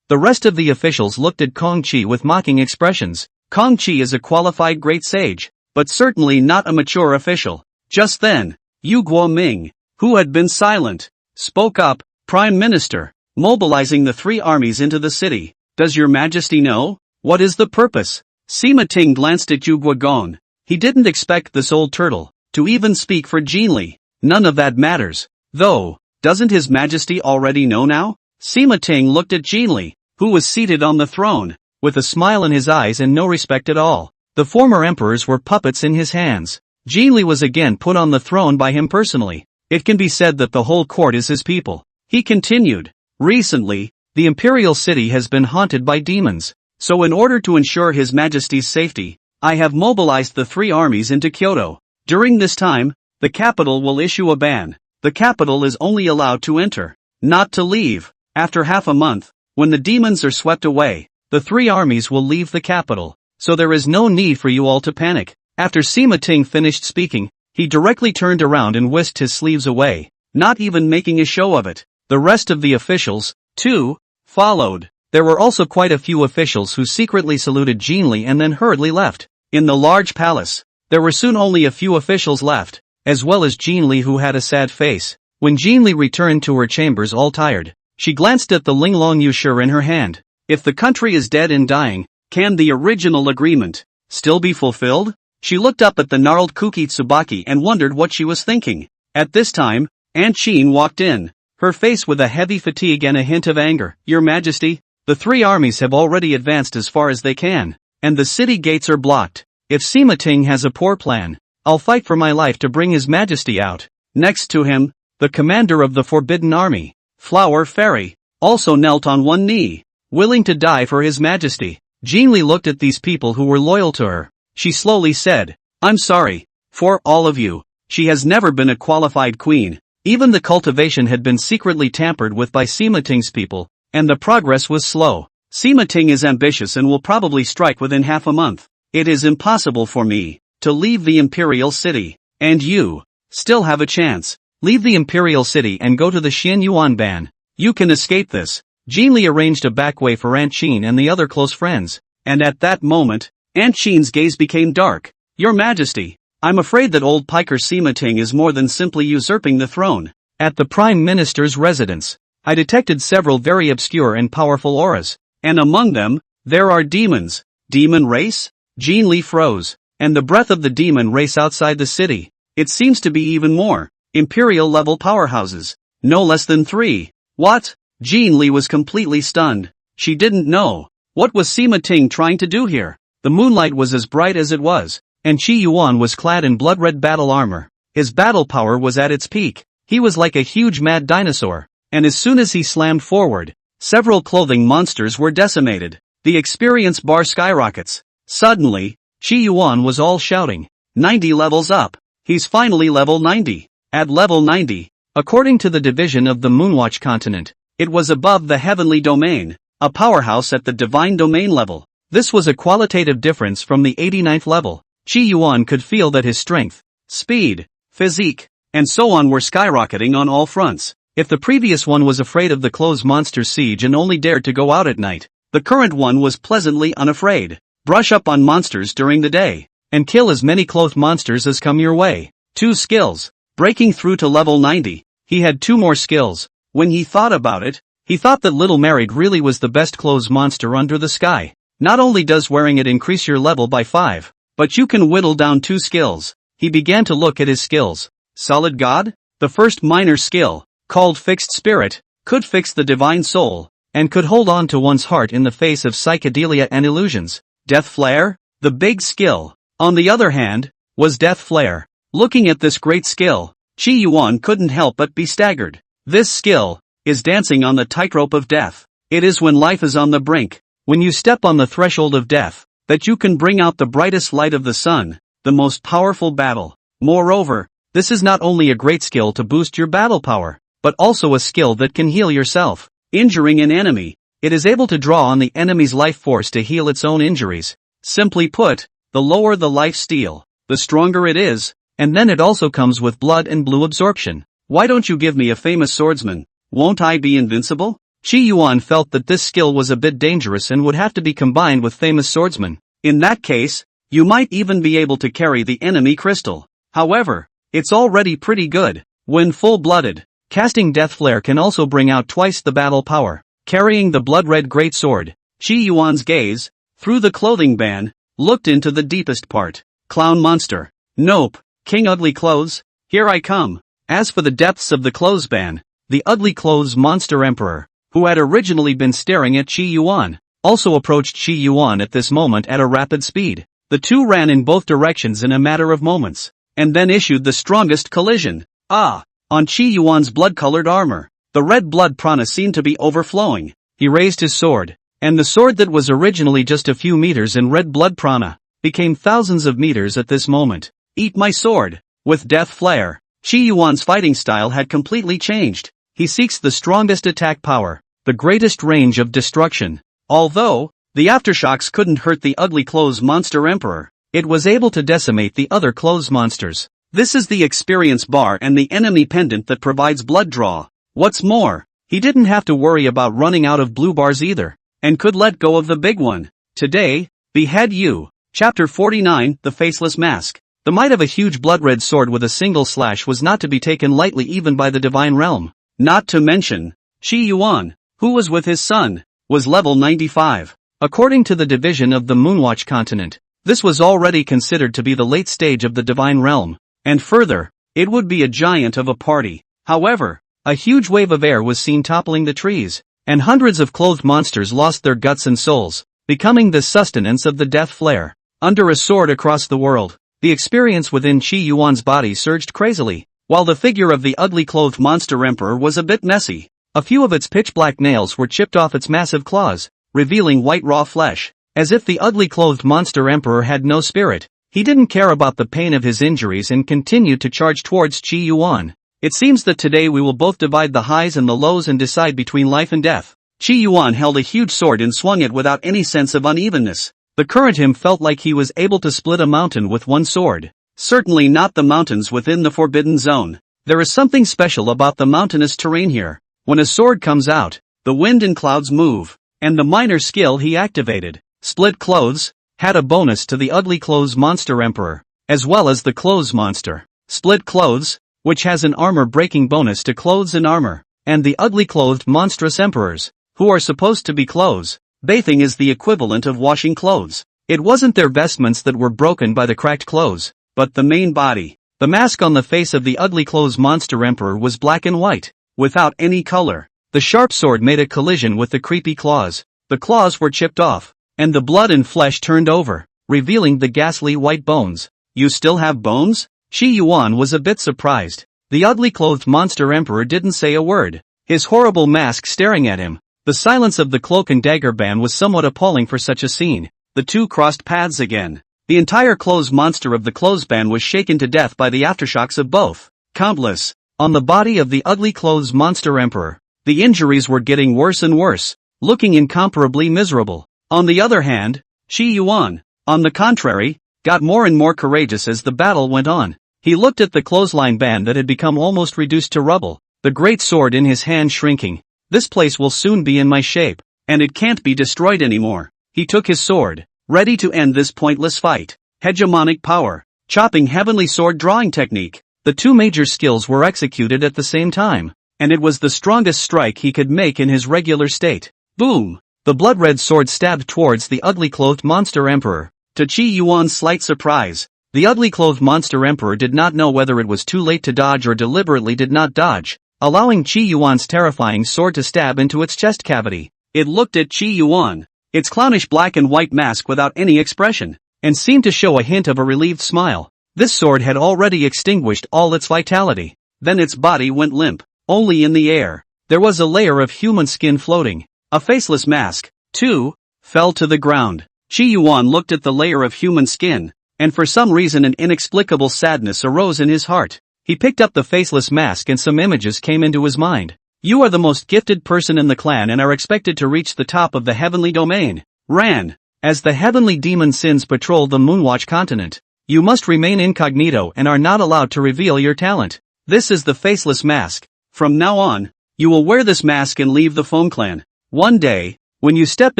[SPEAKER 1] The rest of the officials looked at Kong Chi with mocking expressions. Kong Chi is a qualified great sage, but certainly not a mature official. Just then, Yu Guoming, who had been silent, spoke up. Prime Minister, mobilizing the 3 armies into the city. Does your majesty know? What is the purpose? Sima Ting glanced at Yu Guogon. He didn't expect this old turtle to even speak for Jinli. None of that matters, though. Doesn't his majesty already know now? Sima Ting looked at Jinli, who was seated on the throne, with a smile in his eyes and no respect at all. The former emperors were puppets in his hands. Jinli was again put on the throne by him personally. It can be said that the whole court is his people. He continued. Recently, the imperial city has been haunted by demons. So in order to ensure His Majesty's safety, I have mobilized the 3 armies into Kyoto. During this time, the capital will issue a ban. The capital is only allowed to enter, not to leave. After half a month, when the demons are swept away, the 3 armies will leave the capital. So there is no need for you all to panic. After Sima Ting finished speaking, he directly turned around and whisked his sleeves away, not even making a show of it. The rest of the officials, too, followed. There were also quite a few officials who secretly saluted Jinli and then hurriedly left. In the large palace, there were soon only a few officials left, as well as Jinli, who had a sad face. When Jinli returned to her chambers all tired, she glanced at the Linglong Yushur in her hand. If the country is dead and dying, can the original agreement still be fulfilled? She looked up at the gnarled Kuki Tsubaki and wondered what she was thinking. At this time, Aunt Chin walked in, her face with a heavy fatigue and a hint of anger. Your Majesty, the 3 armies have already advanced as far as they can, and the city gates are blocked. If Sima Ting has a poor plan, I'll fight for my life to bring His Majesty out. Next to him, the commander of the Forbidden Army, Flower Fairy, also knelt on one knee, willing to die for His Majesty. Jinli looked at these people who were loyal to her. She slowly said, I'm sorry, for all of you. She has never been a qualified queen. Even the cultivation had been secretly tampered with by Sima Ting's people, and the progress was slow. Sima Ting is ambitious and will probably strike within half a month. It is impossible for me to leave the Imperial City. And you still have a chance. Leave the Imperial City and go to the Xianyuan Ban. You can escape this. Jean Li arranged a back way for Aunt Qin and the other close friends. And at that moment, Aunt Qin's gaze became dark. Your Majesty, I'm afraid that old piker Sima Ting is more than simply usurping the throne. At the Prime Minister's residence, I detected several very obscure and powerful auras. And among them, there are demons. Demon race? Jean Li froze. And the breath of the demon race outside the city. It seems to be even more. Imperial-level powerhouses. No less than 3. What? Jean Li was completely stunned. She didn't know. What was Sima Ting trying to do here? The moonlight was as bright as it was, and Qi Yuan was clad in blood-red battle armor. His battle power was at its peak. He was like a huge mad dinosaur, and as soon as he slammed forward, several clothing monsters were decimated. The experience bar skyrockets. Suddenly, Qi Yuan was all shouting, 90 levels up. He's finally level 90. At level 90, according to the division of the Moonwatch continent, it was above the heavenly domain, a powerhouse at the divine domain level. This was a qualitative difference from the 89th level. Qi Yuan could feel that his strength, speed, physique, and so on were skyrocketing on all fronts. If the previous one was afraid of the closed monster siege and only dared to go out at night, the current one was pleasantly unafraid. Brush up on monsters during the day, and kill as many clothed monsters as come your way. 2 skills. Breaking through to level 90, he had 2 more skills. When he thought about it, he thought that Little Married really was the best clothes monster under the sky. Not only does wearing it increase your level by 5, but you can whittle down 2 skills. He began to look at his skills. Solid God? The first minor skill, called Fixed Spirit, could fix the divine soul, and could hold on to one's heart in the face of psychedelia and illusions. Death Flare? The big skill, on the other hand, was Death Flare. Looking at this great skill, Qi Yuan couldn't help but be staggered. This skill is dancing on the tightrope of death. It is when life is on the brink, when you step on the threshold of death, that you can bring out the brightest light of the sun, the most powerful battle. Moreover, this is not only a great skill to boost your battle power, but also a skill that can heal yourself. Injuring an enemy, it is able to draw on the enemy's life force to heal its own injuries. Simply put, the lower the life steal, the stronger it is. And then it also comes with blood and blue absorption. Why don't you give me a famous swordsman? Won't I be invincible? Qi Yuan felt that this skill was a bit dangerous and would have to be combined with famous swordsman. In that case, you might even be able to carry the enemy crystal. However, it's already pretty good. When full-blooded, casting Death Flare can also bring out twice the battle power. Carrying the blood-red great sword, Qi Yuan's gaze, through the clothing ban, looked into the deepest part. Clown monster. Nope. King Ugly Clothes, here I come. As for the depths of the clothes ban, the Ugly Clothes Monster Emperor, who had originally been staring at Qi Yuan, also approached Qi Yuan at this moment at a rapid speed. The two ran in both directions in a matter of moments, and then issued the strongest collision. On Qi Yuan's blood-colored armor, the red blood prana seemed to be overflowing. He raised his sword, and the sword that was originally just a few meters in red blood prana, became thousands of meters at this moment. Eat my sword. With Death Flare, Qi Yuan's fighting style had completely changed. He seeks the strongest attack power, the greatest range of destruction. Although the aftershocks couldn't hurt the Ugly Clothes Monster Emperor, it was able to decimate the other clothes monsters. This is the experience bar and the enemy pendant that provides blood draw. What's more, he didn't have to worry about running out of blue bars either, and could let go of the big one. Today, behead you. Chapter 49, The Faceless Mask. The might of a huge blood-red sword with a single slash was not to be taken lightly even by the divine realm. Not to mention, Qi Yuan, who was with his son, was level 95. According to the division of the Moonwatch continent, this was already considered to be the late stage of the divine realm. And further, it would be a giant of a party. However, a huge wave of air was seen toppling the trees, and hundreds of clothed monsters lost their guts and souls, becoming the sustenance of the Death Flare. Under a sword across the world, the experience within Qi Yuan's body surged crazily, while the figure of the ugly clothed monster emperor was a bit messy. A few of its pitch-black nails were chipped off its massive claws, revealing white raw flesh. As if the ugly clothed monster emperor had no spirit, he didn't care about the pain of his injuries and continued to charge towards Qi Yuan. It seems that today we will both divide the highs and the lows and decide between life and death. Qi Yuan held a huge sword and swung it without any sense of unevenness. The current him felt like he was able to split a mountain with one sword. Certainly not the mountains within the forbidden zone. There is something special about the mountainous terrain here. When a sword comes out, the wind and clouds move, and the minor skill he activated, split clothes, had a bonus to the ugly clothes monster emperor, as well as the clothes monster. Split clothes, which has an armor breaking bonus to clothes and armor, and the ugly clothed monstrous emperors, who are supposed to be clothes. Bathing is the equivalent of washing clothes. It wasn't their vestments that were broken by the cracked clothes, but the main body. The mask on the face of the ugly clothes monster emperor was black and white, without any color. The sharp sword made a collision with the creepy claws. The claws were chipped off, and the blood and flesh turned over, revealing the ghastly white bones. You still have bones? Qi Yuan was a bit surprised. The ugly clothed monster emperor didn't say a word, his horrible mask staring at him. The silence of the cloak and dagger band was somewhat appalling for such a scene. The two crossed paths again. The entire clothes monster of the clothes band was shaken to death by the aftershocks of both. Countless. On the body of the ugly clothes monster emperor, the injuries were getting worse and worse, looking incomparably miserable. On the other hand, Qi Yuan, on the contrary, got more and more courageous as the battle went on. He looked at the clothesline band that had become almost reduced to rubble, the great sword in his hand shrinking. This place will soon be in my shape, and it can't be destroyed anymore. He took his sword, ready to end this pointless fight. Hegemonic power, chopping heavenly sword drawing technique. The two major skills were executed at the same time, and it was the strongest strike he could make in his regular state. Boom! The blood-red sword stabbed towards the ugly clothed monster emperor. To Qi Yuan's slight surprise, the ugly clothed monster emperor did not know whether it was too late to dodge or deliberately did not dodge, allowing Qi Yuan's terrifying sword to stab into its chest cavity. It looked at Qi Yuan, its clownish black and white mask without any expression, and seemed to show a hint of a relieved smile. This sword had already extinguished all its vitality. Then its body went limp. Only in the air, there was a layer of human skin floating. A faceless mask, too, fell to the ground. Qi Yuan looked at the layer of human skin, and for some reason an inexplicable sadness arose in his heart. He picked up the faceless mask and some images came into his mind. You are the most gifted person in the clan and are expected to reach the top of the heavenly domain. Ran. As the heavenly demon sins patrol the Moonwatch continent, you must remain incognito and are not allowed to reveal your talent. This is the faceless mask. From now on, you will wear this mask and leave the Foam clan. One day, when you step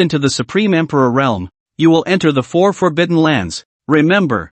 [SPEAKER 1] into the Supreme Emperor realm, you will enter the four forbidden lands. Remember,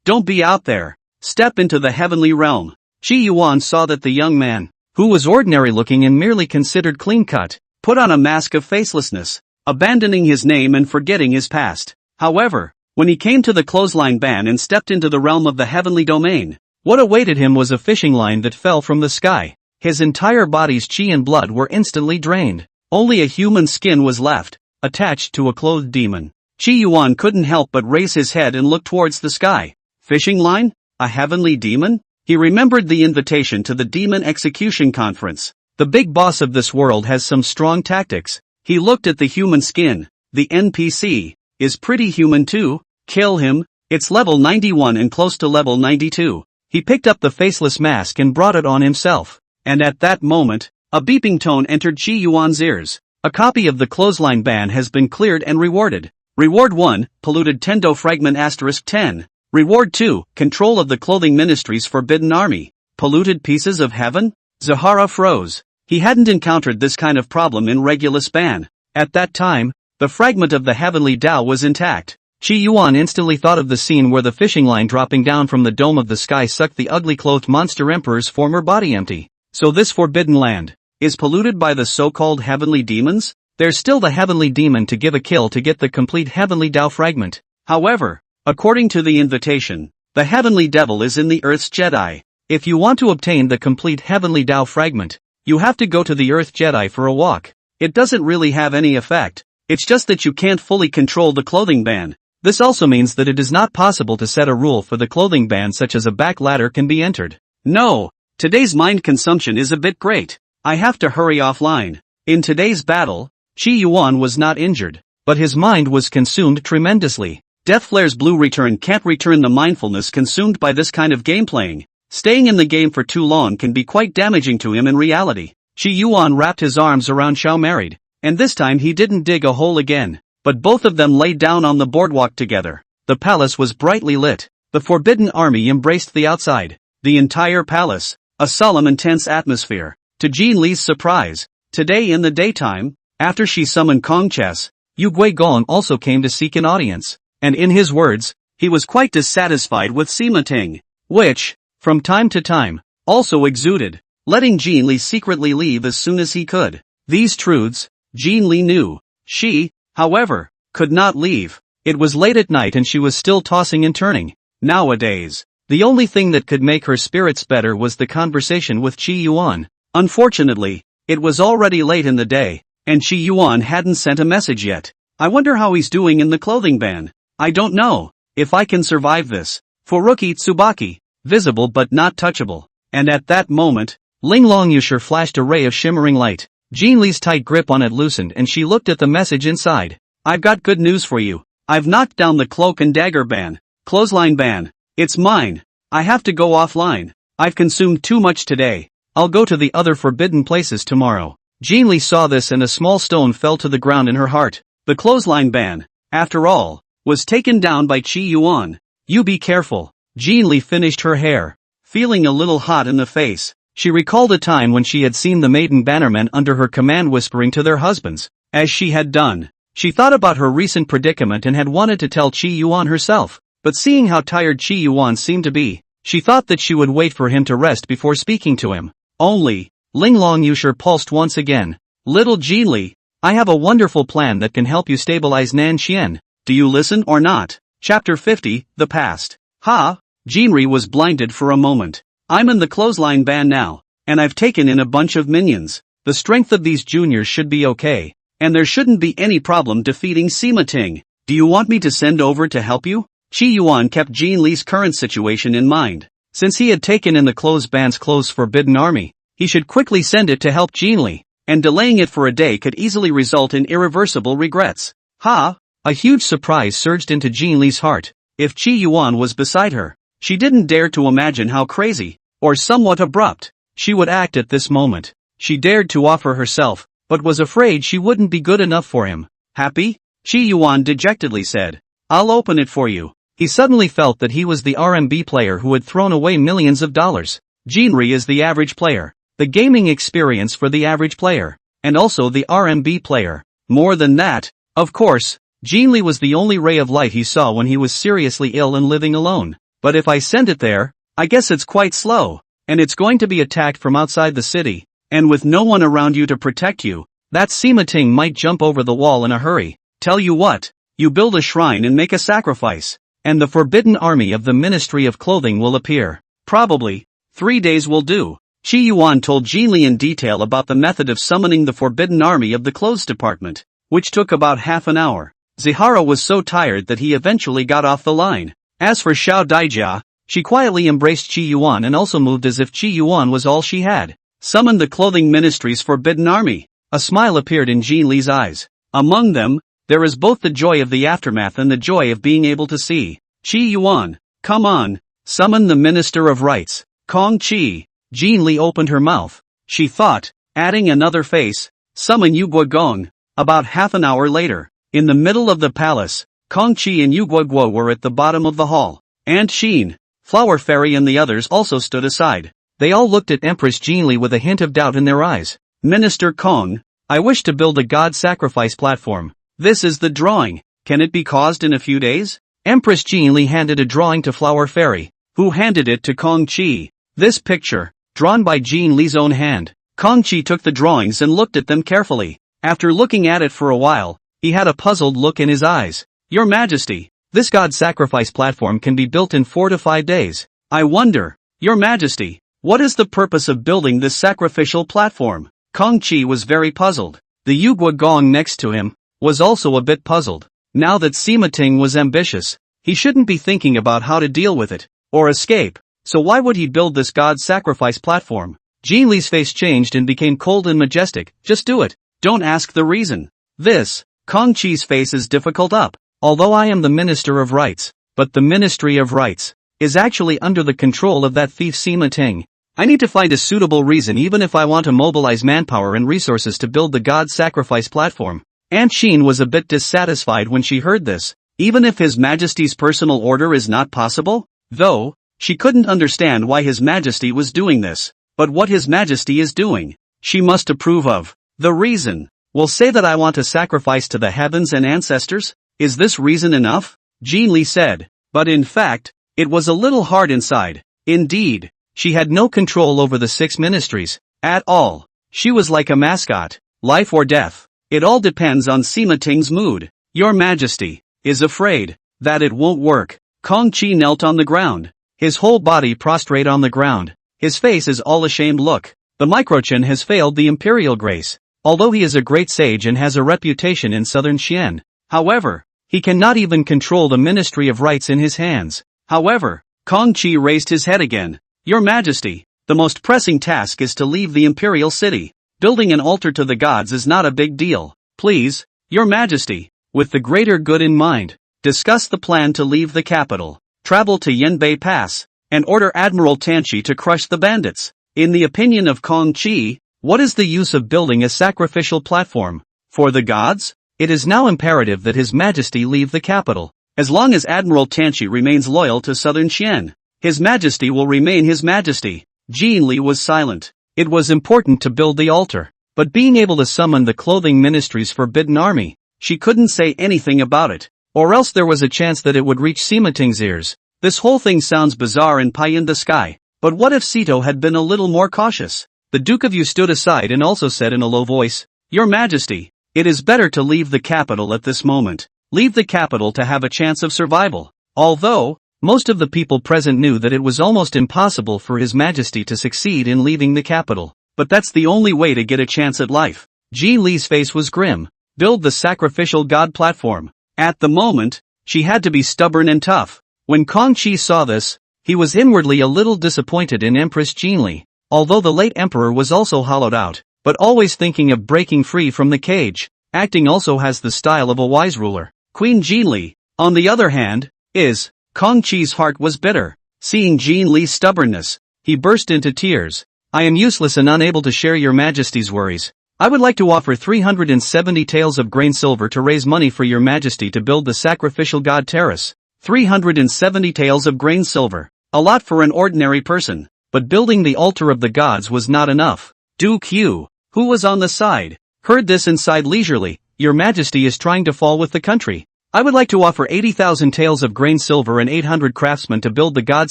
[SPEAKER 1] don't be out there. Step into the heavenly realm. Qi Yuan saw that the young man, who was ordinary looking and merely considered clean-cut, put on a mask of facelessness, abandoning his name and forgetting his past. However, when he came to the clothesline band and stepped into the realm of the heavenly domain, what awaited him was a fishing line that fell from the sky. His entire body's chi and blood were instantly drained. Only a human skin was left, attached to a clothed demon. Qi Yuan couldn't help but raise his head and look towards the sky. Fishing line? A heavenly demon? He remembered the invitation to the Demon Execution Conference. The big boss of this world has some strong tactics. He looked at the human skin. The NPC is pretty human too. Kill him. It's level 91 and close to level 92. He picked up the faceless mask and brought it on himself. And at that moment, a beeping tone entered Qi Yuan's ears. A copy of the clothesline ban has been cleared and rewarded. Reward 1, Polluted Tendo Fragment *10. Reward 2, Control of the Clothing Ministry's Forbidden Army. Polluted Pieces of Heaven? Zahara froze. He hadn't encountered this kind of problem in Regulus Ban. At that time, the fragment of the heavenly Tao was intact. Qi Yuan instantly thought of the scene where the fishing line dropping down from the dome of the sky sucked the ugly clothed monster emperor's former body empty. So this forbidden land is polluted by the so-called heavenly demons? There's still the heavenly demon to give a kill to get the complete heavenly Tao fragment. However, according to the invitation, the heavenly devil is in the Earth's Jedi. If you want to obtain the complete heavenly Tao fragment, you have to go to the Earth Jedi for a walk. It doesn't really have any effect. It's just that you can't fully control the clothing ban. This also means that it is not possible to set a rule for the clothing ban such as a back ladder can be entered. No, today's mind consumption is a bit great. I have to hurry offline. In today's battle, Qi Yuan was not injured, but his mind was consumed tremendously. Deathflare's blue return can't return the mindfulness consumed by this kind of game playing. Staying in the game for too long can be quite damaging to him in reality. Qi Yuan wrapped his arms around Xiao married, and this time he didn't dig a hole again, but both of them lay down on the boardwalk together. The palace was brightly lit. The forbidden army embraced the outside. The entire palace, a solemn and tense atmosphere. To Jean Li's surprise, today in the daytime, after she summoned Kong Chess, Yu Guigong also came to seek an audience, and in his words, he was quite dissatisfied with Sima Ting, which, from time to time, also exuded, letting Jean Li secretly leave as soon as he could. These truths, Jean Li knew. She, however, could not leave. It was late at night and she was still tossing and turning. Nowadays, the only thing that could make her spirits better was the conversation with Qi Yuan. Unfortunately, it was already late in the day, and Qi Yuan hadn't sent a message yet. I wonder how he's doing in the clothing ban. I don't know if I can survive this. Furuki Tsubaki, visible but not touchable. And at that moment, Ling Longyusher flashed a ray of shimmering light. Jean Li's tight grip on it loosened and she looked at the message inside. I've got good news for you. I've knocked down the cloak and dagger ban. Clothesline ban. It's mine. I have to go offline. I've consumed too much today. I'll go to the other forbidden places tomorrow. Jean Li saw this and a small stone fell to the ground in her heart. The clothesline ban, after all, was taken down by Qi Yuan. You be careful. Jean Li finished her hair. Feeling a little hot in the face, she recalled a time when she had seen the maiden bannermen under her command whispering to their husbands, as she had done. She thought about her recent predicament and had wanted to tell Qi Yuan herself. But seeing how tired Qi Yuan seemed to be, she thought that she would wait for him to rest before speaking to him. Only, Ling Longyusher pulsed once again. Little Jean Li, I have a wonderful plan that can help you stabilize Nanxian. Do you listen or not? Chapter 50, The Past. Ha! Jean Li was blinded for a moment. I'm in the clothesline ban now, and I've taken in a bunch of minions. The strength of these juniors should be okay, and there shouldn't be any problem defeating Sima Ting. Do you want me to send over to help you? Qi Yuan kept Jean Li's current situation in mind. Since he had taken in the clothes ban's clothes forbidden army, he should quickly send it to help Jean Li, and delaying it for a day could easily result in irreversible regrets. Ha! A huge surprise surged into Jean Li's heart. If Qi Yuan was beside her, she didn't dare to imagine how crazy, or somewhat abrupt, she would act at this moment. She dared to offer herself, but was afraid she wouldn't be good enough for him. Happy? Qi Yuan dejectedly said. I'll open it for you. He suddenly felt that he was the RMB player who had thrown away millions of dollars. Jean Li is the average player. The gaming experience for the average player. And also the RMB player. More than that, of course, Jean Li was the only ray of light he saw when he was seriously ill and living alone. But if I send it there, I guess it's quite slow, and it's going to be attacked from outside the city, and with no one around you to protect you, that Sima Ting might jump over the wall in a hurry. Tell you what, you build a shrine and make a sacrifice, and the forbidden army of the Ministry of Clothing will appear. Probably 3 days will do. Qi Yuan told Jean Li in detail about the method of summoning the forbidden army of the clothes department, which took about half an hour. Zihara was so tired that he eventually got off the line. As for Xiao Daijia, she quietly embraced Qi Yuan and also moved as if Qi Yuan was all she had. Summoned the clothing ministry's forbidden army. A smile appeared in Jean Li's eyes. Among them, there is both the joy of the aftermath and the joy of being able to see. Qi Yuan, come on, summon the Minister of Rights, Kong Qi. Jean Li opened her mouth. She thought, adding another face, summon Yu Guigong. About half an hour later, in the middle of the palace, Kong Qi and Yu Guiguo were at the bottom of the hall. Aunt Xin, Flower Fairy and the others also stood aside. They all looked at Empress Jean Li with a hint of doubt in their eyes. Minister Kong, I wish to build a god sacrifice platform. This is the drawing. Can it be caused in a few days? Empress Jean Li handed a drawing to Flower Fairy, who handed it to Kong Qi. This picture, drawn by Jean Li's own hand. Kong Qi took the drawings and looked at them carefully. After looking at it for a while, he had a puzzled look in his eyes. Your Majesty, this god sacrifice platform can be built in 4 to 5 days. I wonder, Your Majesty, what is the purpose of building this sacrificial platform? Kong Qi was very puzzled. The Yu Guigong next to him was also a bit puzzled. Now that Sima Ting was ambitious, he shouldn't be thinking about how to deal with it, or escape, so why would he build this god sacrifice platform? Jean Li's face changed and became cold and majestic. Just do it, don't ask the reason. This, Kong Qi's face is difficult up. Although I am the Minister of Rights, but the Ministry of Rights is actually under the control of that thief Sima Ting. I need to find a suitable reason even if I want to mobilize manpower and resources to build the God sacrifice platform. Aunt Sheen was a bit dissatisfied when she heard this. Even if His Majesty's personal order is not possible? Though, she couldn't understand why His Majesty was doing this. But what His Majesty is doing, she must approve of. The reason. Will say that I want to sacrifice to the heavens and ancestors? Is this reason enough? Jean Lee said. But in fact, it was a little hard inside. Indeed, she had no control over the 6 ministries, at all. She was like a mascot. Life or death. It all depends on Sima Ting's mood. Your Majesty is afraid that it won't work. Kong Chi knelt on the ground. His whole body prostrate on the ground. His face is all ashamed look. The Microchin has failed the imperial grace. Although he is a great sage and has a reputation in southern Xian. However, he cannot even control the Ministry of Rights in his hands. However, Kong Chi raised his head again. Your Majesty, the most pressing task is to leave the imperial city. Building an altar to the gods is not a big deal. Please, Your Majesty, with the greater good in mind, discuss the plan to leave the capital, travel to Yanbei Pass, and order Admiral Tanchi to crush the bandits. In the opinion of Kong Chi, what is the use of building a sacrificial platform for the gods? It is now imperative that His Majesty leave the capital. As long as Admiral Tanchi remains loyal to southern Xian, His Majesty will remain His Majesty. Jean Lee was silent. It was important to build the altar, but being able to summon the clothing ministry's forbidden army, she couldn't say anything about it, or else there was a chance that it would reach Sima Ting's ears. This whole thing sounds bizarre and pie in the sky, but what if Sito had been a little more cautious? The Duke of Yu stood aside and also said in a low voice, Your Majesty, it is better to leave the capital at this moment. Leave the capital to have a chance of survival. Although, most of the people present knew that it was almost impossible for His Majesty to succeed in leaving the capital, but that's the only way to get a chance at life. Ji Li's face was grim. Build the sacrificial god platform. At the moment, she had to be stubborn and tough. When Kong Chi saw this, he was inwardly a little disappointed in Empress Jean Li, although the late emperor was also hollowed out, but always thinking of breaking free from the cage. Acting also has the style of a wise ruler. Queen Jean Li, on the other hand, is. Kong Chi's heart was bitter. Seeing Jean Li's stubbornness, he burst into tears. I am useless and unable to share your Majesty's worries. I would like to offer 370 taels of grain silver to raise money for your Majesty to build the sacrificial god terrace. 370 taels of grain silver. A lot for an ordinary person. But building the altar of the gods was not enough. Duke Yu, who was on the side, heard this and sighed leisurely. Your Majesty is trying to fall with the country. I would like to offer 80,000 taels of grain silver and 800 craftsmen to build the god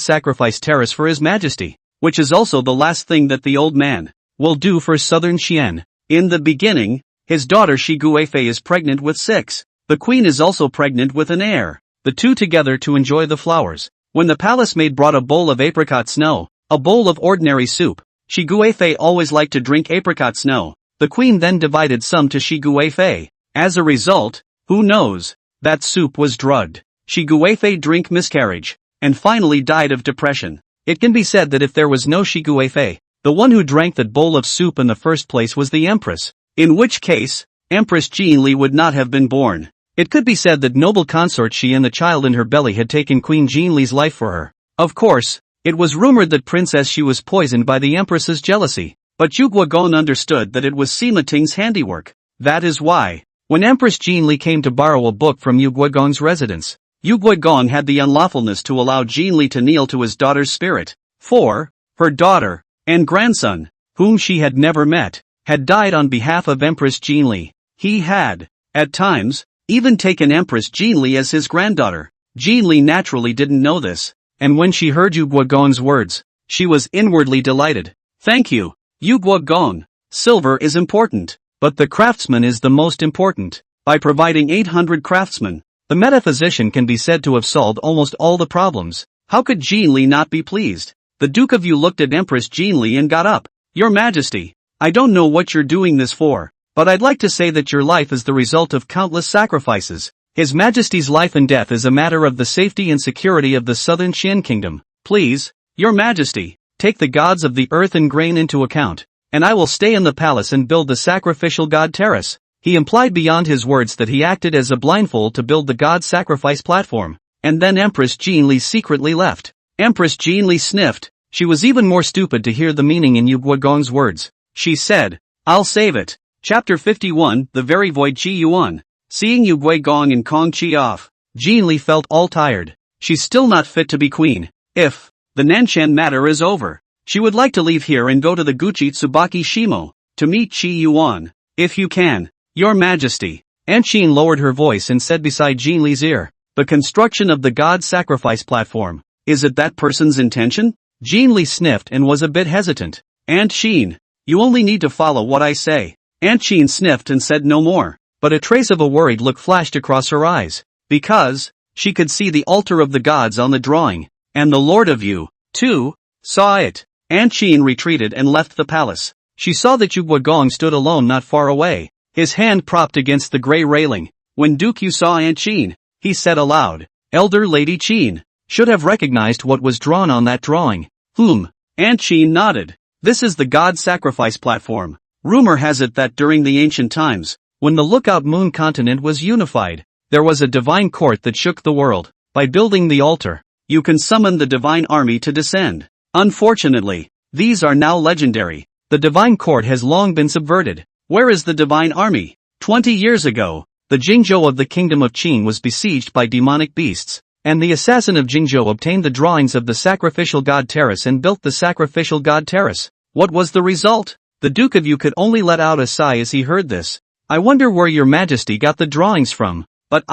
[SPEAKER 1] sacrifice terrace for His Majesty, which is also the last thing that the old man will do for southern Xian. In the beginning, his daughter Shi Guifei is pregnant with 6. The queen is also pregnant with an heir. The two together to enjoy the flowers. When the palace maid brought a bowl of apricot snow, a bowl of ordinary soup, Shi Guifei always liked to drink apricot snow. The queen then divided some to Shi Guifei. As a result, who knows? That soup was drugged. Shi Guifei drink miscarriage, and finally died of depression. It can be said that if there was no Shi Guifei, the one who drank that bowl of soup in the first place was the empress, in which case, Empress Jean Li would not have been born. It could be said that noble consort Shi and the child in her belly had taken Queen Jean Li's life for her. Of course, it was rumored that Princess Shi was poisoned by the empress's jealousy, but Yu Guogong understood that it was Sima Ting's handiwork. That is why, when Empress Jean Li came to borrow a book from Yu Guogong's residence, Yu Guogong had the unlawfulness to allow Jean Li to kneel to his daughter's spirit. For, her daughter, and grandson, whom she had never met, had died on behalf of Empress Jean Li. He had, at times, even taken Empress Jean Li as his granddaughter. Jean Li naturally didn't know this, and when she heard Yu Guogong's words, she was inwardly delighted. Thank you, Yu Guogong. Silver is important, but the craftsman is the most important. By providing 800 craftsmen, the metaphysician can be said to have solved almost all the problems. How could Jean Li not be pleased? The Duke of Yu looked at Empress Jean Li and got up. Your Majesty, I don't know what you're doing this for, but I'd like to say that your life is the result of countless sacrifices. His Majesty's life and death is a matter of the safety and security of the southern Qian kingdom. Please, Your Majesty, take the gods of the earth and grain into account, and I will stay in the palace and build the sacrificial god terrace. He implied beyond his words that he acted as a blindfold to build the god sacrifice platform, and then Empress Jean Li secretly left. Empress Jean Li sniffed. She was even more stupid to hear the meaning in Yu Guogong's words. She said, "I'll save it." Chapter 51, The Very Void Qi Yuan. Seeing Yu Guogong and Kong Qi off, Jin Li felt all tired. She's still not fit to be queen. If the Nanshan matter is over, she would like to leave here and go to the Gucci Tsubaki Shimo to meet Qi Yuan. If you can, Your Majesty. Aunt Qin lowered her voice and said beside Jin Li's ear, "The construction of the god sacrifice platform. Is it that person's intention?" Jin Li sniffed and was a bit hesitant. "Aunt Qin, you only need to follow what I say." Aunt Qin sniffed and said no more, but a trace of a worried look flashed across her eyes. Because she could see the altar of the gods on the drawing, and the Lord of Yu, too, saw it. Aunt Qin retreated and left the palace. She saw that Yu Guogong stood alone not far away, his hand propped against the grey railing. When Duke Yu saw Aunt Qin, he said aloud, "Elder Lady Qin should have recognized what was drawn on that drawing." Aunt Qin nodded. "This is the god sacrifice platform. Rumor has it that during the ancient times, when the Lookout Moon continent was unified, there was a divine court that shook the world. By building the altar, you can summon the divine army to descend. Unfortunately, these are now legendary. The divine court has long been subverted. Where is the divine army? 20 years ago, the Jingzhou of the kingdom of Qin was besieged by demonic beasts, and the assassin of Jingzhou obtained the drawings of the sacrificial god terrace and built the sacrificial god terrace. What was the result? The Duke of Yu could only let out a sigh as he heard this. I wonder where Your Majesty got the drawings from. But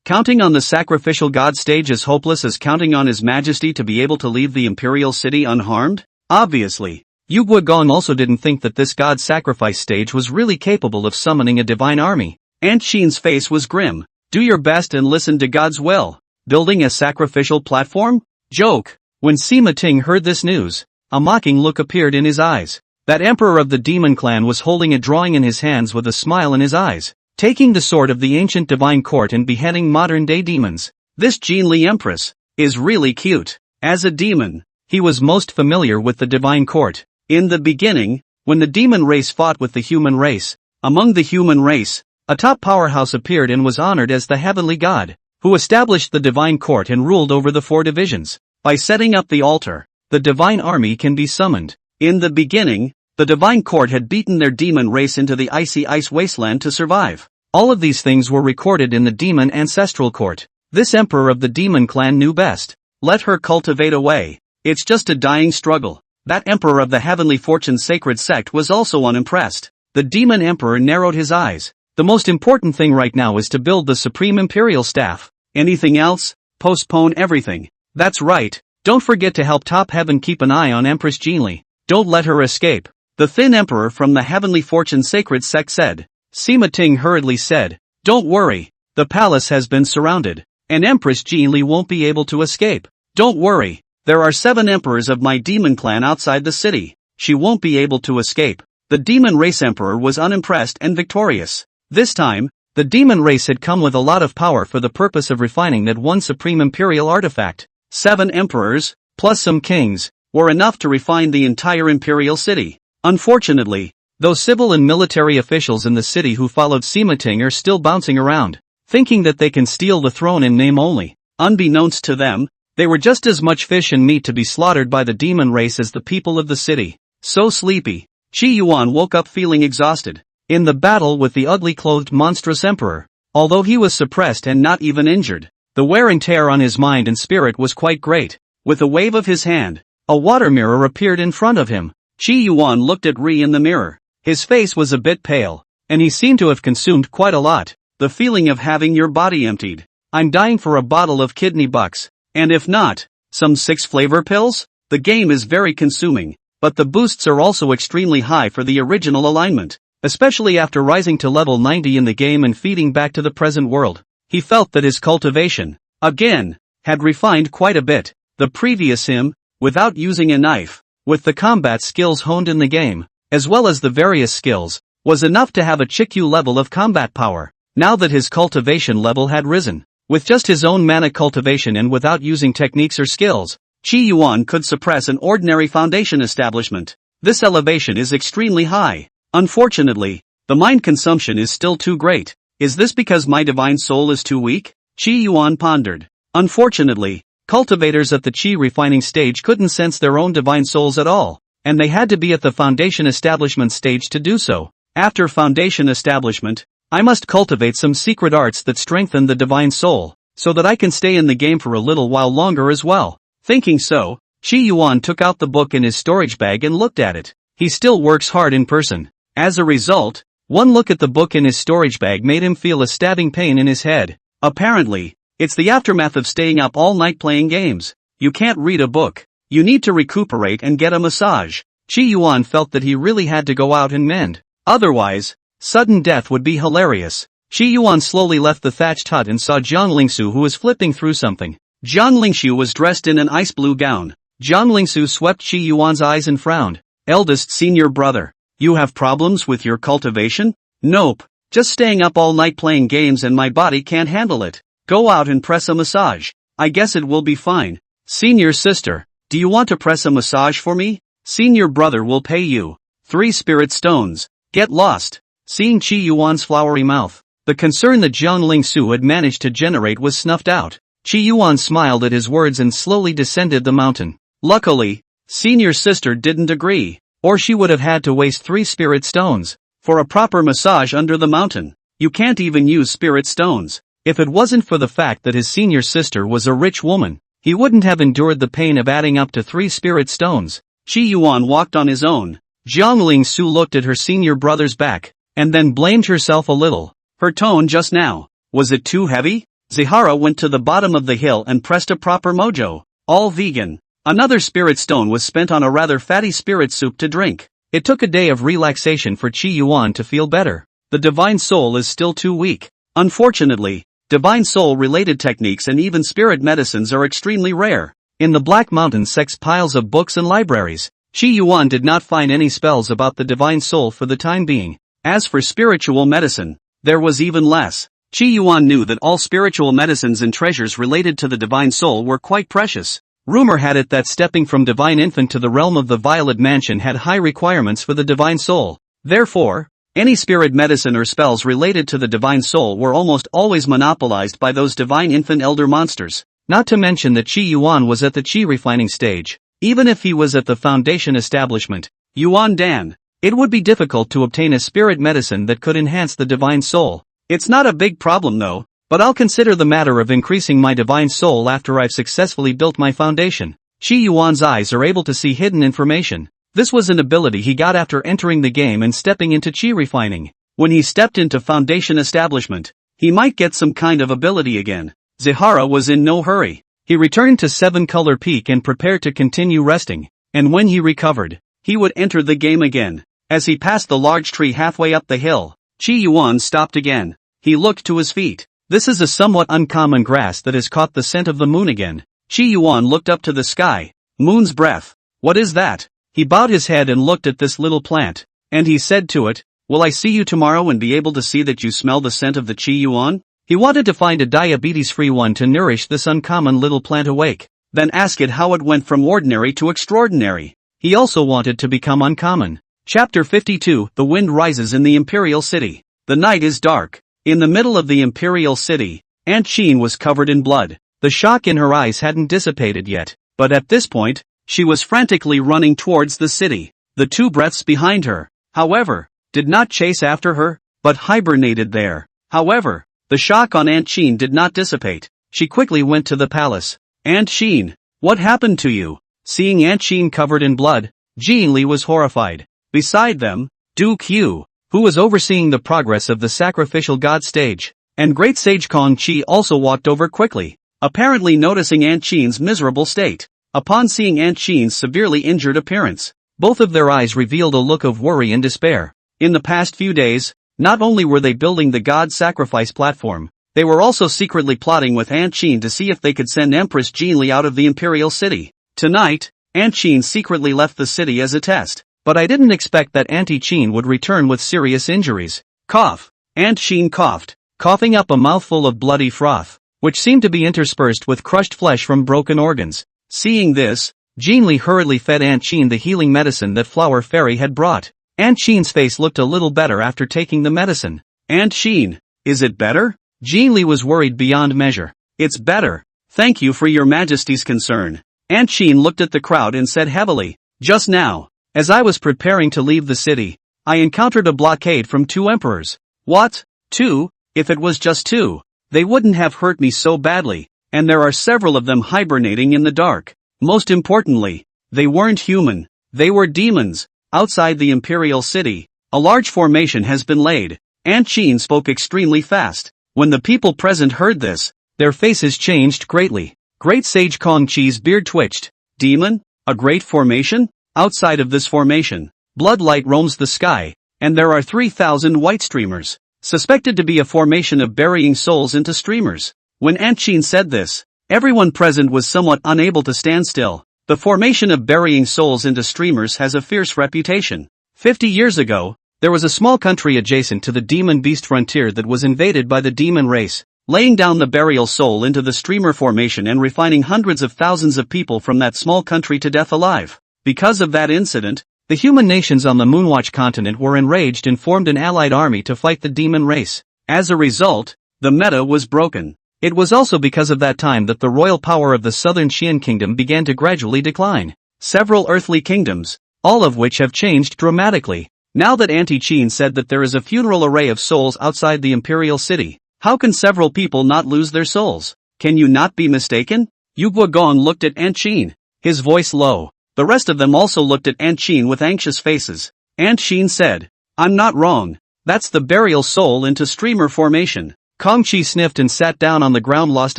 [SPEAKER 1] counting on the sacrificial god stage as hopeless as counting on His Majesty to be able to leave the imperial city unharmed? Obviously. Yu Guogong also didn't think that this god sacrifice stage was really capable of summoning a divine army. Aunt Qin's face was grim. Do your best and listen to God's will. Building a sacrificial platform? Joke. When Sima Ting heard this news, a mocking look appeared in his eyes. That emperor of the demon clan was holding a drawing in his hands with a smile in his eyes, taking the sword of the ancient divine court and beheading modern-day demons. This Jin Li Empress is really cute. As a demon, he was most familiar with the divine court. In the beginning, when the demon race fought with the human race, among the human race, a top powerhouse appeared and was honored as the heavenly god, who established the divine court and ruled over the 4 divisions. By setting up the altar, the divine army can be summoned. In the beginning, the divine court had beaten their demon race into the icy ice wasteland to survive. All of these things were recorded in the demon ancestral court. This emperor of the demon clan knew best. Let her cultivate away. It's just a dying struggle. That emperor of the heavenly fortune sacred sect was also unimpressed. The demon emperor narrowed his eyes. The most important thing right now is to build the supreme imperial staff. Anything else? Postpone everything. That's right. Don't forget to help Top Heaven keep an eye on Empress Jinli. Don't let her escape. The thin emperor from the heavenly fortune sacred sect said. Sima Ting hurriedly said, "Don't worry. The palace has been surrounded, and Empress Jinli won't be able to escape. Don't worry. There are 7 emperors of my demon clan outside the city. She won't be able to escape." The demon race emperor was unimpressed and victorious. This time, the demon race had come with a lot of power for the purpose of refining that one supreme imperial artifact. 7 emperors, plus some kings, were enough to refine the entire imperial city. Unfortunately, those civil and military officials in the city who followed Sima Ting are still bouncing around, thinking that they can steal the throne in name only. Unbeknownst to them, they were just as much fish and meat to be slaughtered by the demon race as the people of the city. So sleepy, Qi Yuan woke up feeling exhausted. In the battle with the ugly-clothed monstrous emperor, although he was suppressed and not even injured, the wear and tear on his mind and spirit was quite great. With a wave of his hand, a water mirror appeared in front of him. Qi Yuan looked at Ri in the mirror. His face was a bit pale, and he seemed to have consumed quite a lot. The feeling of having your body emptied. I'm dying for a bottle of kidney bucks. And if not, some 6 flavor pills? The game is very consuming, but the boosts are also extremely high for the original alignment, especially after rising to level 90 in the game and feeding back to the present world. He felt that his cultivation, again, had refined quite a bit. The previous him, without using a knife, with the combat skills honed in the game, as well as the various skills, was enough to have a Chikyu level of combat power. Now that his cultivation level had risen, with just his own mana cultivation and without using techniques or skills, Qi Yuan could suppress an ordinary foundation establishment. This elevation is extremely high. Unfortunately, the mind consumption is still too great. Is this because my divine soul is too weak? Qi Yuan pondered. Unfortunately, Cultivators at the chi refining stage couldn't sense their own divine souls at all, and they had to be at the foundation establishment stage to do so. After foundation establishment, I must cultivate some secret arts that strengthen the divine soul, so that I can stay in the game for a little while longer as well. Thinking so, Chi Yuan took out the book in his storage bag and looked at it. He still works hard in person. As a result, one look at the book in his storage bag made him feel a stabbing pain in his head. Apparently, it's the aftermath of staying up all night playing games. You can't read a book. You need to recuperate and get a massage. Chi Yuan felt that he really had to go out and mend. Otherwise, sudden death would be hilarious. Chi Yuan slowly left the thatched hut and saw Jiang Lingsu, who was flipping through something. Jiang Lingsu was dressed in an ice blue gown. Jiang Lingsu swept Chi Yuan's eyes and frowned. Eldest senior brother, you have problems with your cultivation? Nope, just staying up all night playing games and my body can't handle it. Go out and press a massage. I guess it will be fine. Senior sister, do you want to press a massage for me? Senior brother will pay you 3 spirit stones. Get lost. Seeing Chi Yuan's flowery mouth, the concern that Jiang Lingsu had managed to generate was snuffed out. Chi Yuan smiled at his words and slowly descended the mountain. Luckily, senior sister didn't agree, or she would have had to waste 3 spirit stones for a proper massage under the mountain. You can't even use spirit stones. If it wasn't for the fact that his senior sister was a rich woman, he wouldn't have endured the pain of adding up to 3 spirit stones. Chi Yuan walked on his own. Jiang Lingsu looked at her senior brother's back, and then blamed herself a little. Her tone just now, was it too heavy? Zihara went to the bottom of the hill and pressed a proper mojo. All vegan. Another spirit stone was spent on a rather fatty spirit soup to drink. It took a day of relaxation for Chi Yuan to feel better. The divine soul is still too weak. Unfortunately, divine soul-related techniques and even spirit medicines are extremely rare. In the Black Mountain sect's piles of books and libraries, Chi Yuan did not find any spells about the divine soul for the time being. As for spiritual medicine, there was even less. Chi Yuan knew that all spiritual medicines and treasures related to the divine soul were quite precious. Rumor had it that stepping from divine infant to the realm of the Violet Mansion had high requirements for the divine soul. Therefore, any spirit medicine or spells related to the divine soul were almost always monopolized by those divine infant elder monsters. Not to mention that Chi Yuan was at the chi refining stage. Even if he was at the foundation establishment, Yuan Dan, it would be difficult to obtain a spirit medicine that could enhance the divine soul. It's not a big problem though, but I'll consider the matter of increasing my divine soul after I've successfully built my foundation. Chi Yuan's eyes are able to see hidden information. This was an ability he got after entering the game and stepping into chi refining. When he stepped into foundation establishment, he might get some kind of ability again. Zihara was in no hurry. He returned to 7 Color Peak and prepared to continue resting, and when he recovered, he would enter the game again. As he passed the large tree halfway up the hill, Chi Yuan stopped again. He looked to his feet. This is a somewhat uncommon grass that has caught the scent of the moon again. Chi Yuan looked up to the sky. Moon's breath. What is that? He bowed his head and looked at this little plant, and he said to it, will I see you tomorrow and be able to see that you smell the scent of the Chi Yuan? He wanted to find a diabetes-free one to nourish this uncommon little plant awake, then ask it how it went from ordinary to extraordinary. He also wanted to become uncommon. Chapter 52, The Wind Rises in the Imperial City. The night is dark. In the middle of the Imperial City, Aunt Sheen was covered in blood. The shock in her eyes hadn't dissipated yet, but at this point, she was frantically running towards the city. The 2 breaths behind her, however, did not chase after her, but hibernated there. However, the shock on Aunt Sheen did not dissipate. She quickly went to the palace. Aunt Sheen, what happened to you? Seeing Aunt Sheen covered in blood, Jean Li was horrified. Beside them, Duke Yu, who was overseeing the progress of the sacrificial god stage, and Great Sage Kong Chi also walked over quickly, apparently noticing Aunt Sheen's miserable state. Upon seeing Aunt Sheen's severely injured appearance, both of their eyes revealed a look of worry and despair. In the past few days, not only were they building the god sacrifice platform, they were also secretly plotting with Aunt Sheen to see if they could send Empress Jean Li out of the Imperial City. Tonight, Aunt Sheen secretly left the city as a test, but I didn't expect that Auntie Sheen would return with serious injuries. Cough. Aunt Sheen coughed, coughing up a mouthful of bloody froth, which seemed to be interspersed with crushed flesh from broken organs. Seeing this, Jean Li hurriedly fed Aunt Sheen the healing medicine that Flower Fairy had brought. Aunt Sheen's face looked a little better after taking the medicine. Aunt Sheen, is it better? Jean Li was worried beyond measure. It's better. Thank you for your majesty's concern. Aunt Sheen looked at the crowd and said heavily, just now, as I was preparing to leave the city, I encountered a blockade from 2 emperors. What? 2? If it was just 2, they wouldn't have hurt me so badly, and there are several of them hibernating in the dark. Most importantly, they weren't human, they were demons. Outside the imperial city, a large formation has been laid. Aunt Sheen spoke extremely fast. When the people present heard this, their faces changed greatly. Great Sage Kong Chi's beard twitched. Demon? A great formation? Outside of this formation, bloodlight roams the sky, and there are 3,000 white streamers, suspected to be a formation of burying souls into streamers. When Aunt Sheen said this, everyone present was somewhat unable to stand still. The formation of burying souls into streamers has a fierce reputation. 50 years ago, there was a small country adjacent to the demon beast frontier that was invaded by the demon race, laying down the burial soul into the streamer formation and refining hundreds of thousands of people from that small country to death alive. Because of that incident, the human nations on the Moonwatch continent were enraged and formed an allied army to fight the demon race. As a result, the meta was broken. It was also because of that time that the royal power of the southern Qian kingdom began to gradually decline. Several earthly kingdoms, all of which have changed dramatically. Now that Auntie Qin said that there is a funeral array of souls outside the imperial city, how can several people not lose their souls? Can you not be mistaken? Yu Guogong looked at Aunt Qin, his voice low. The rest of them also looked at Aunt Qin with anxious faces. Aunt Qin said, I'm not wrong. That's the burial soul into streamer formation. Kong Chi sniffed and sat down on the ground lost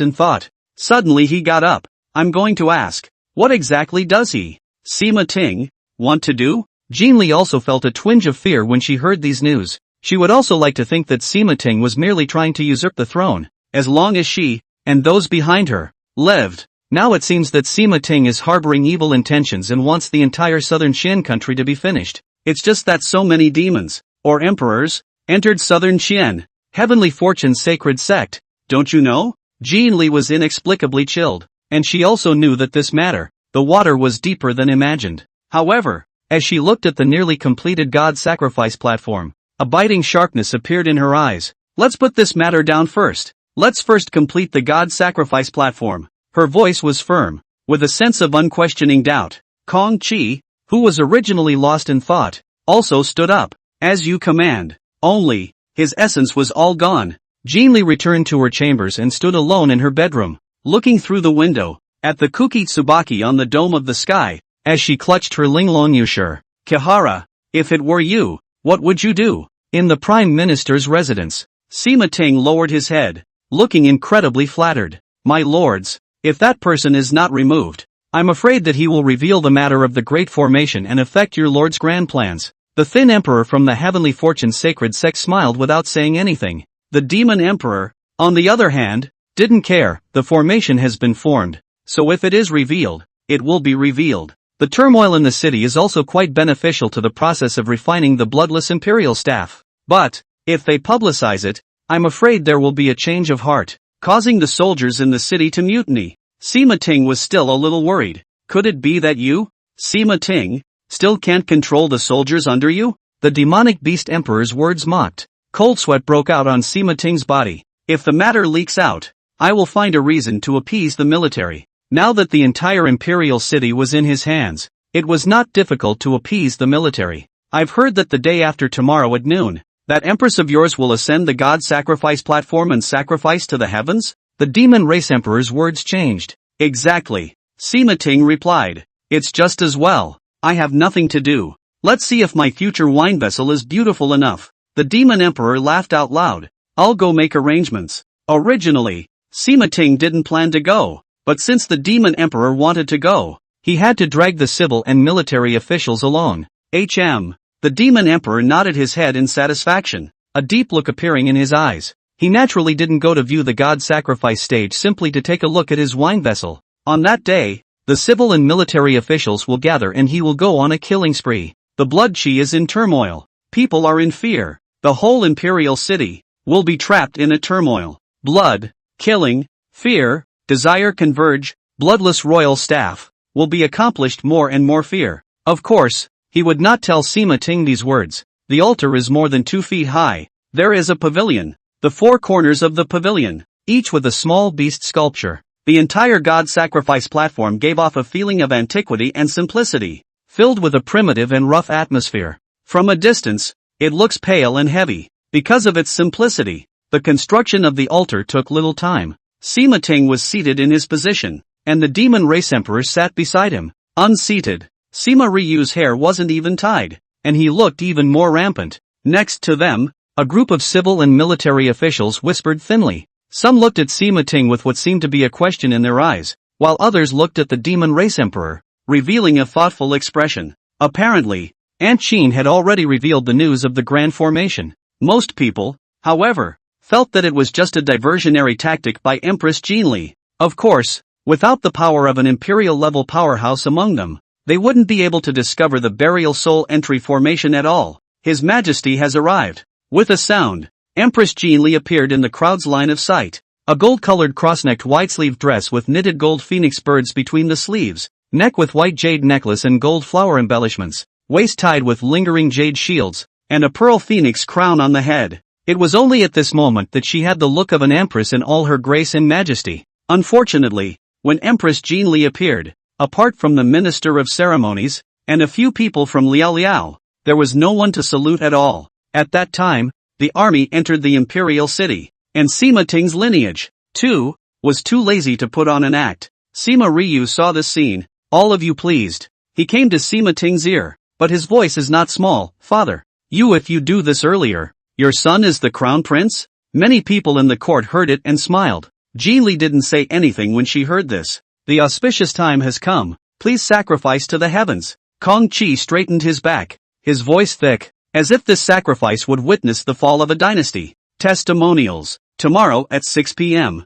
[SPEAKER 1] in thought. Suddenly he got up. I'm going to ask, what exactly does he, Sima Ting, want to do? Jean Li also felt a twinge of fear when she heard these news. She would also like to think that Sima Ting was merely trying to usurp the throne, as long as she, and those behind her, lived. Now it seems that Sima Ting is harboring evil intentions and wants the entire southern Qian country to be finished. It's just that so many demons, or emperors, entered southern Qian, Heavenly Fortune's sacred sect, don't you know? Jean Li was inexplicably chilled, and she also knew that this matter, the water was deeper than imagined. However, as she looked at the nearly completed God sacrifice platform, a biting sharpness appeared in her eyes. Let's put this matter down first. Let's first complete the God sacrifice platform. Her voice was firm, with a sense of unquestioning doubt. Kong Chi, who was originally lost in thought, also stood up. As you command. Only, his essence was all gone. Jean Li returned to her chambers and stood alone in her bedroom, looking through the window, at the Kuki Tsubaki on the dome of the sky, as she clutched her Linglong Yushir. Kihara, if it were you, what would you do? In the Prime Minister's residence, Sima Ting lowered his head, looking incredibly flattered. My lords, if that person is not removed, I'm afraid that he will reveal the matter of the Great Formation and affect your lord's grand plans. The thin emperor from the Heavenly Fortune sacred sect smiled without saying anything. The demon emperor, on the other hand, didn't care. The formation has been formed, so if it is revealed, it will be revealed. The turmoil in the city is also quite beneficial to the process of refining the bloodless imperial staff. But, if they publicize it, I'm afraid there will be a change of heart, causing the soldiers in the city to mutiny. Sima Ting was still a little worried. Could it be that you, Sima Ting, still can't control the soldiers under you? The demonic beast emperor's words mocked. Cold sweat broke out on Sima Ting's body. If the matter leaks out, I will find a reason to appease the military. Now that the entire imperial city was in his hands, it was not difficult to appease the military. I've heard that the day after tomorrow at noon, that empress of yours will ascend the god sacrifice platform and sacrifice to the heavens? The demon race emperor's words changed. Exactly. Sima Ting replied. It's just as well. I have nothing to do. Let's see if my future wine vessel is beautiful enough. The demon emperor laughed out loud. I'll go make arrangements. Originally, Sima Ting didn't plan to go, but since the demon emperor wanted to go, he had to drag the civil and military officials along. The demon emperor nodded his head in satisfaction, a deep look appearing in his eyes. He naturally didn't go to view the god sacrifice stage simply to take a look at his wine vessel. On that day, the civil and military officials will gather and he will go on a killing spree. The blood chi is in turmoil. People are in fear. The whole imperial city will be trapped in a turmoil. Blood, killing, fear, desire converge, bloodless royal staff, will be accomplished more and more fear. Of course, he would not tell Sima Ting these words. The altar is more than 2 feet high. There is a pavilion. The 4 corners of the pavilion, each with a small beast sculpture. The entire god sacrifice platform gave off a feeling of antiquity and simplicity, filled with a primitive and rough atmosphere. From a distance, it looks pale and heavy. Because of its simplicity, the construction of the altar took little time. Sima Ting was seated in his position, and the demon race emperor sat beside him, unseated. Sima Ryu's hair wasn't even tied, and he looked even more rampant. Next to them, a group of civil and military officials whispered thinly. Some looked at Sima Ting with what seemed to be a question in their eyes, while others looked at the demon race emperor, revealing a thoughtful expression. Apparently, Aunt Chin had already revealed the news of the grand formation. Most people, however, felt that it was just a diversionary tactic by Empress Jinli. Of course, without the power of an imperial-level powerhouse among them, they wouldn't be able to discover the burial soul entry formation at all. His Majesty has arrived. With a sound, Empress Jinli appeared in the crowd's line of sight. A gold-colored cross-necked wide-sleeved dress with knitted gold phoenix birds between the sleeves, neck with white jade necklace and gold flower embellishments, waist tied with lingering jade shields, and a pearl phoenix crown on the head. It was only at this moment that she had the look of an empress in all her grace and majesty. Unfortunately, when Empress Jinli appeared, apart from the Minister of Ceremonies, and a few people from Liao Liao, there was no one to salute at all. At that time, the army entered the imperial city, and Sima Ting's lineage, too, was too lazy to put on an act. Sima Ryu saw this scene. All of you pleased. He came to Sima Ting's ear, but his voice is not small. Father, if you do this earlier, your son is the crown prince? Many people in the court heard it and smiled. Jinli didn't say anything when she heard this. The auspicious time has come. Please sacrifice to the heavens. Kong Chi straightened his back, his voice thick, as if this sacrifice would witness the fall of a dynasty. Testimonials. Tomorrow at 6 p.m.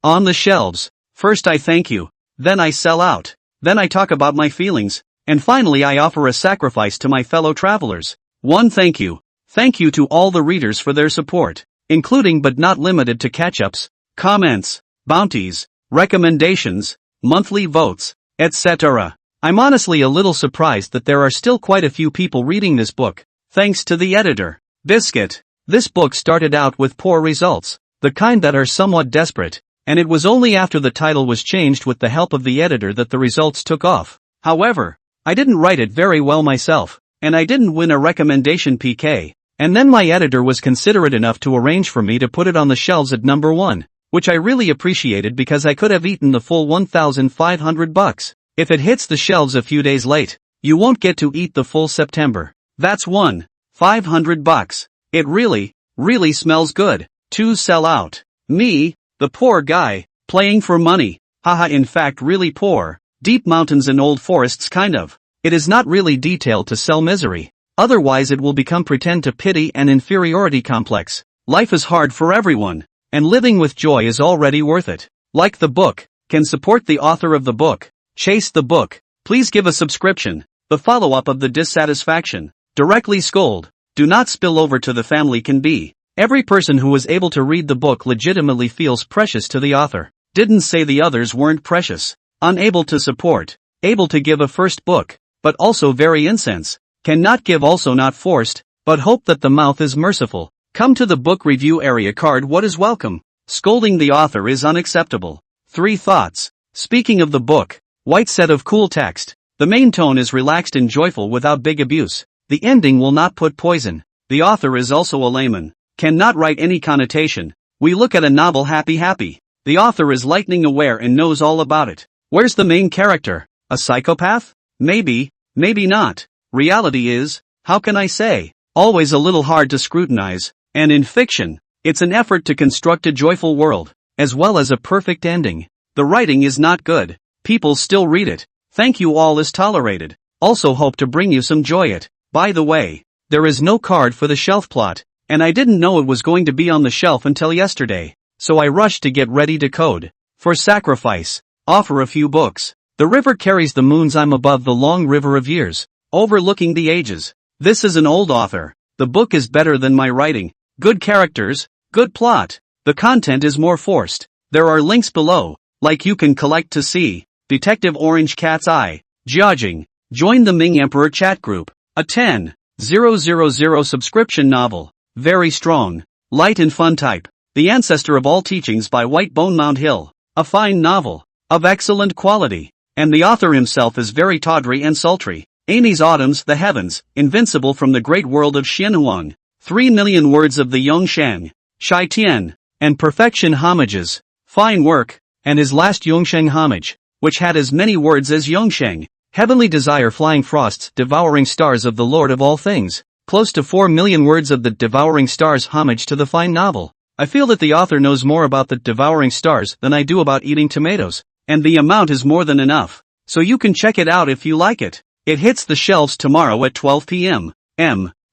[SPEAKER 1] On the shelves. First I thank you. Then I sell out. Then I talk about my feelings. And finally I offer a sacrifice to my fellow travelers. One thank you. Thank you to all the readers for their support, including but not limited to catch-ups, comments, bounties, recommendations, monthly votes, etc. I'm honestly a little surprised that there are still quite a few people reading this book, thanks to the editor. Biscuit. This book started out with poor results, the kind that are somewhat desperate, and it was only after the title was changed with the help of the editor that the results took off. However, I didn't write it very well myself, and I didn't win a recommendation PK, and then my editor was considerate enough to arrange for me to put it on the shelves at number 1, which I really appreciated because I could have eaten the full $1,500. If it hits the shelves a few days late, you won't get to eat the full September. That's $1,500. It really smells good. 2 sell out. Me, the poor guy, playing for money. Haha, in fact really poor. Deep mountains and old forests kind of. It is not really detailed to sell misery. Otherwise it will become pretend to pity and inferiority complex. Life is hard for everyone, and living with joy is already worth it. Like the book, can support the author of the book. Chase the book. Please give a subscription. The follow-up of the dissatisfaction. Directly scold. Do not spill over to the family can be. Every person who was able to read the book legitimately feels precious to the author. Didn't say the others weren't precious. Unable to support. Able to give a first book, but also very incense. Cannot give also not forced, but hope that the mouth is merciful. Come to the book review area card what is welcome. Scolding the author is unacceptable. 3 thoughts. Speaking of the book, white set of cool text. The main tone is relaxed and joyful without big abuse. The ending will not put poison. The author is also a layman. Cannot write any connotation. We look at a novel happy. The author is lightning aware and knows all about it. Where's the main character? A psychopath? Maybe, maybe not. Reality is, how can I say, always a little hard to scrutinize, and in fiction, it's an effort to construct a joyful world, as well as a perfect ending. The writing is not good. People still read it. Thank you all is tolerated. Also hope to bring you some joy it. By the way, there is no card for the shelf plot, and I didn't know it was going to be on the shelf until yesterday, so I rushed to get ready to code. For sacrifice, offer a few books. The river carries the moons. I'm above the long river of years, overlooking the ages. This is an old author. The book is better than my writing. Good characters, good plot. The content is more forced. There are links below, like you can collect to see. Detective Orange Cat's Eye. Jiajing. Join the Ming Emperor chat group. A 10,000 subscription novel. Very strong. Light and fun type. The ancestor of all teachings by White Bone Mount Hill. A fine novel. Of excellent quality. And the author himself is very tawdry and sultry. Amy's Autumns, the Heavens, Invincible from the Great World of Xianhuang. 3 million words of the Yongsheng. Shai Tian. And Perfection Homages. Fine work. And his last Yongsheng homage, which had as many words as Yongsheng. Heavenly Desire, Flying Frosts, Devouring Stars of the Lord of all things. Close to 4 million words of the Devouring Stars homage to the fine novel. I feel that the author knows more about the Devouring Stars than I do about eating tomatoes. And the amount is more than enough. So you can check it out if you like it. It hits the shelves tomorrow at 12 p.m.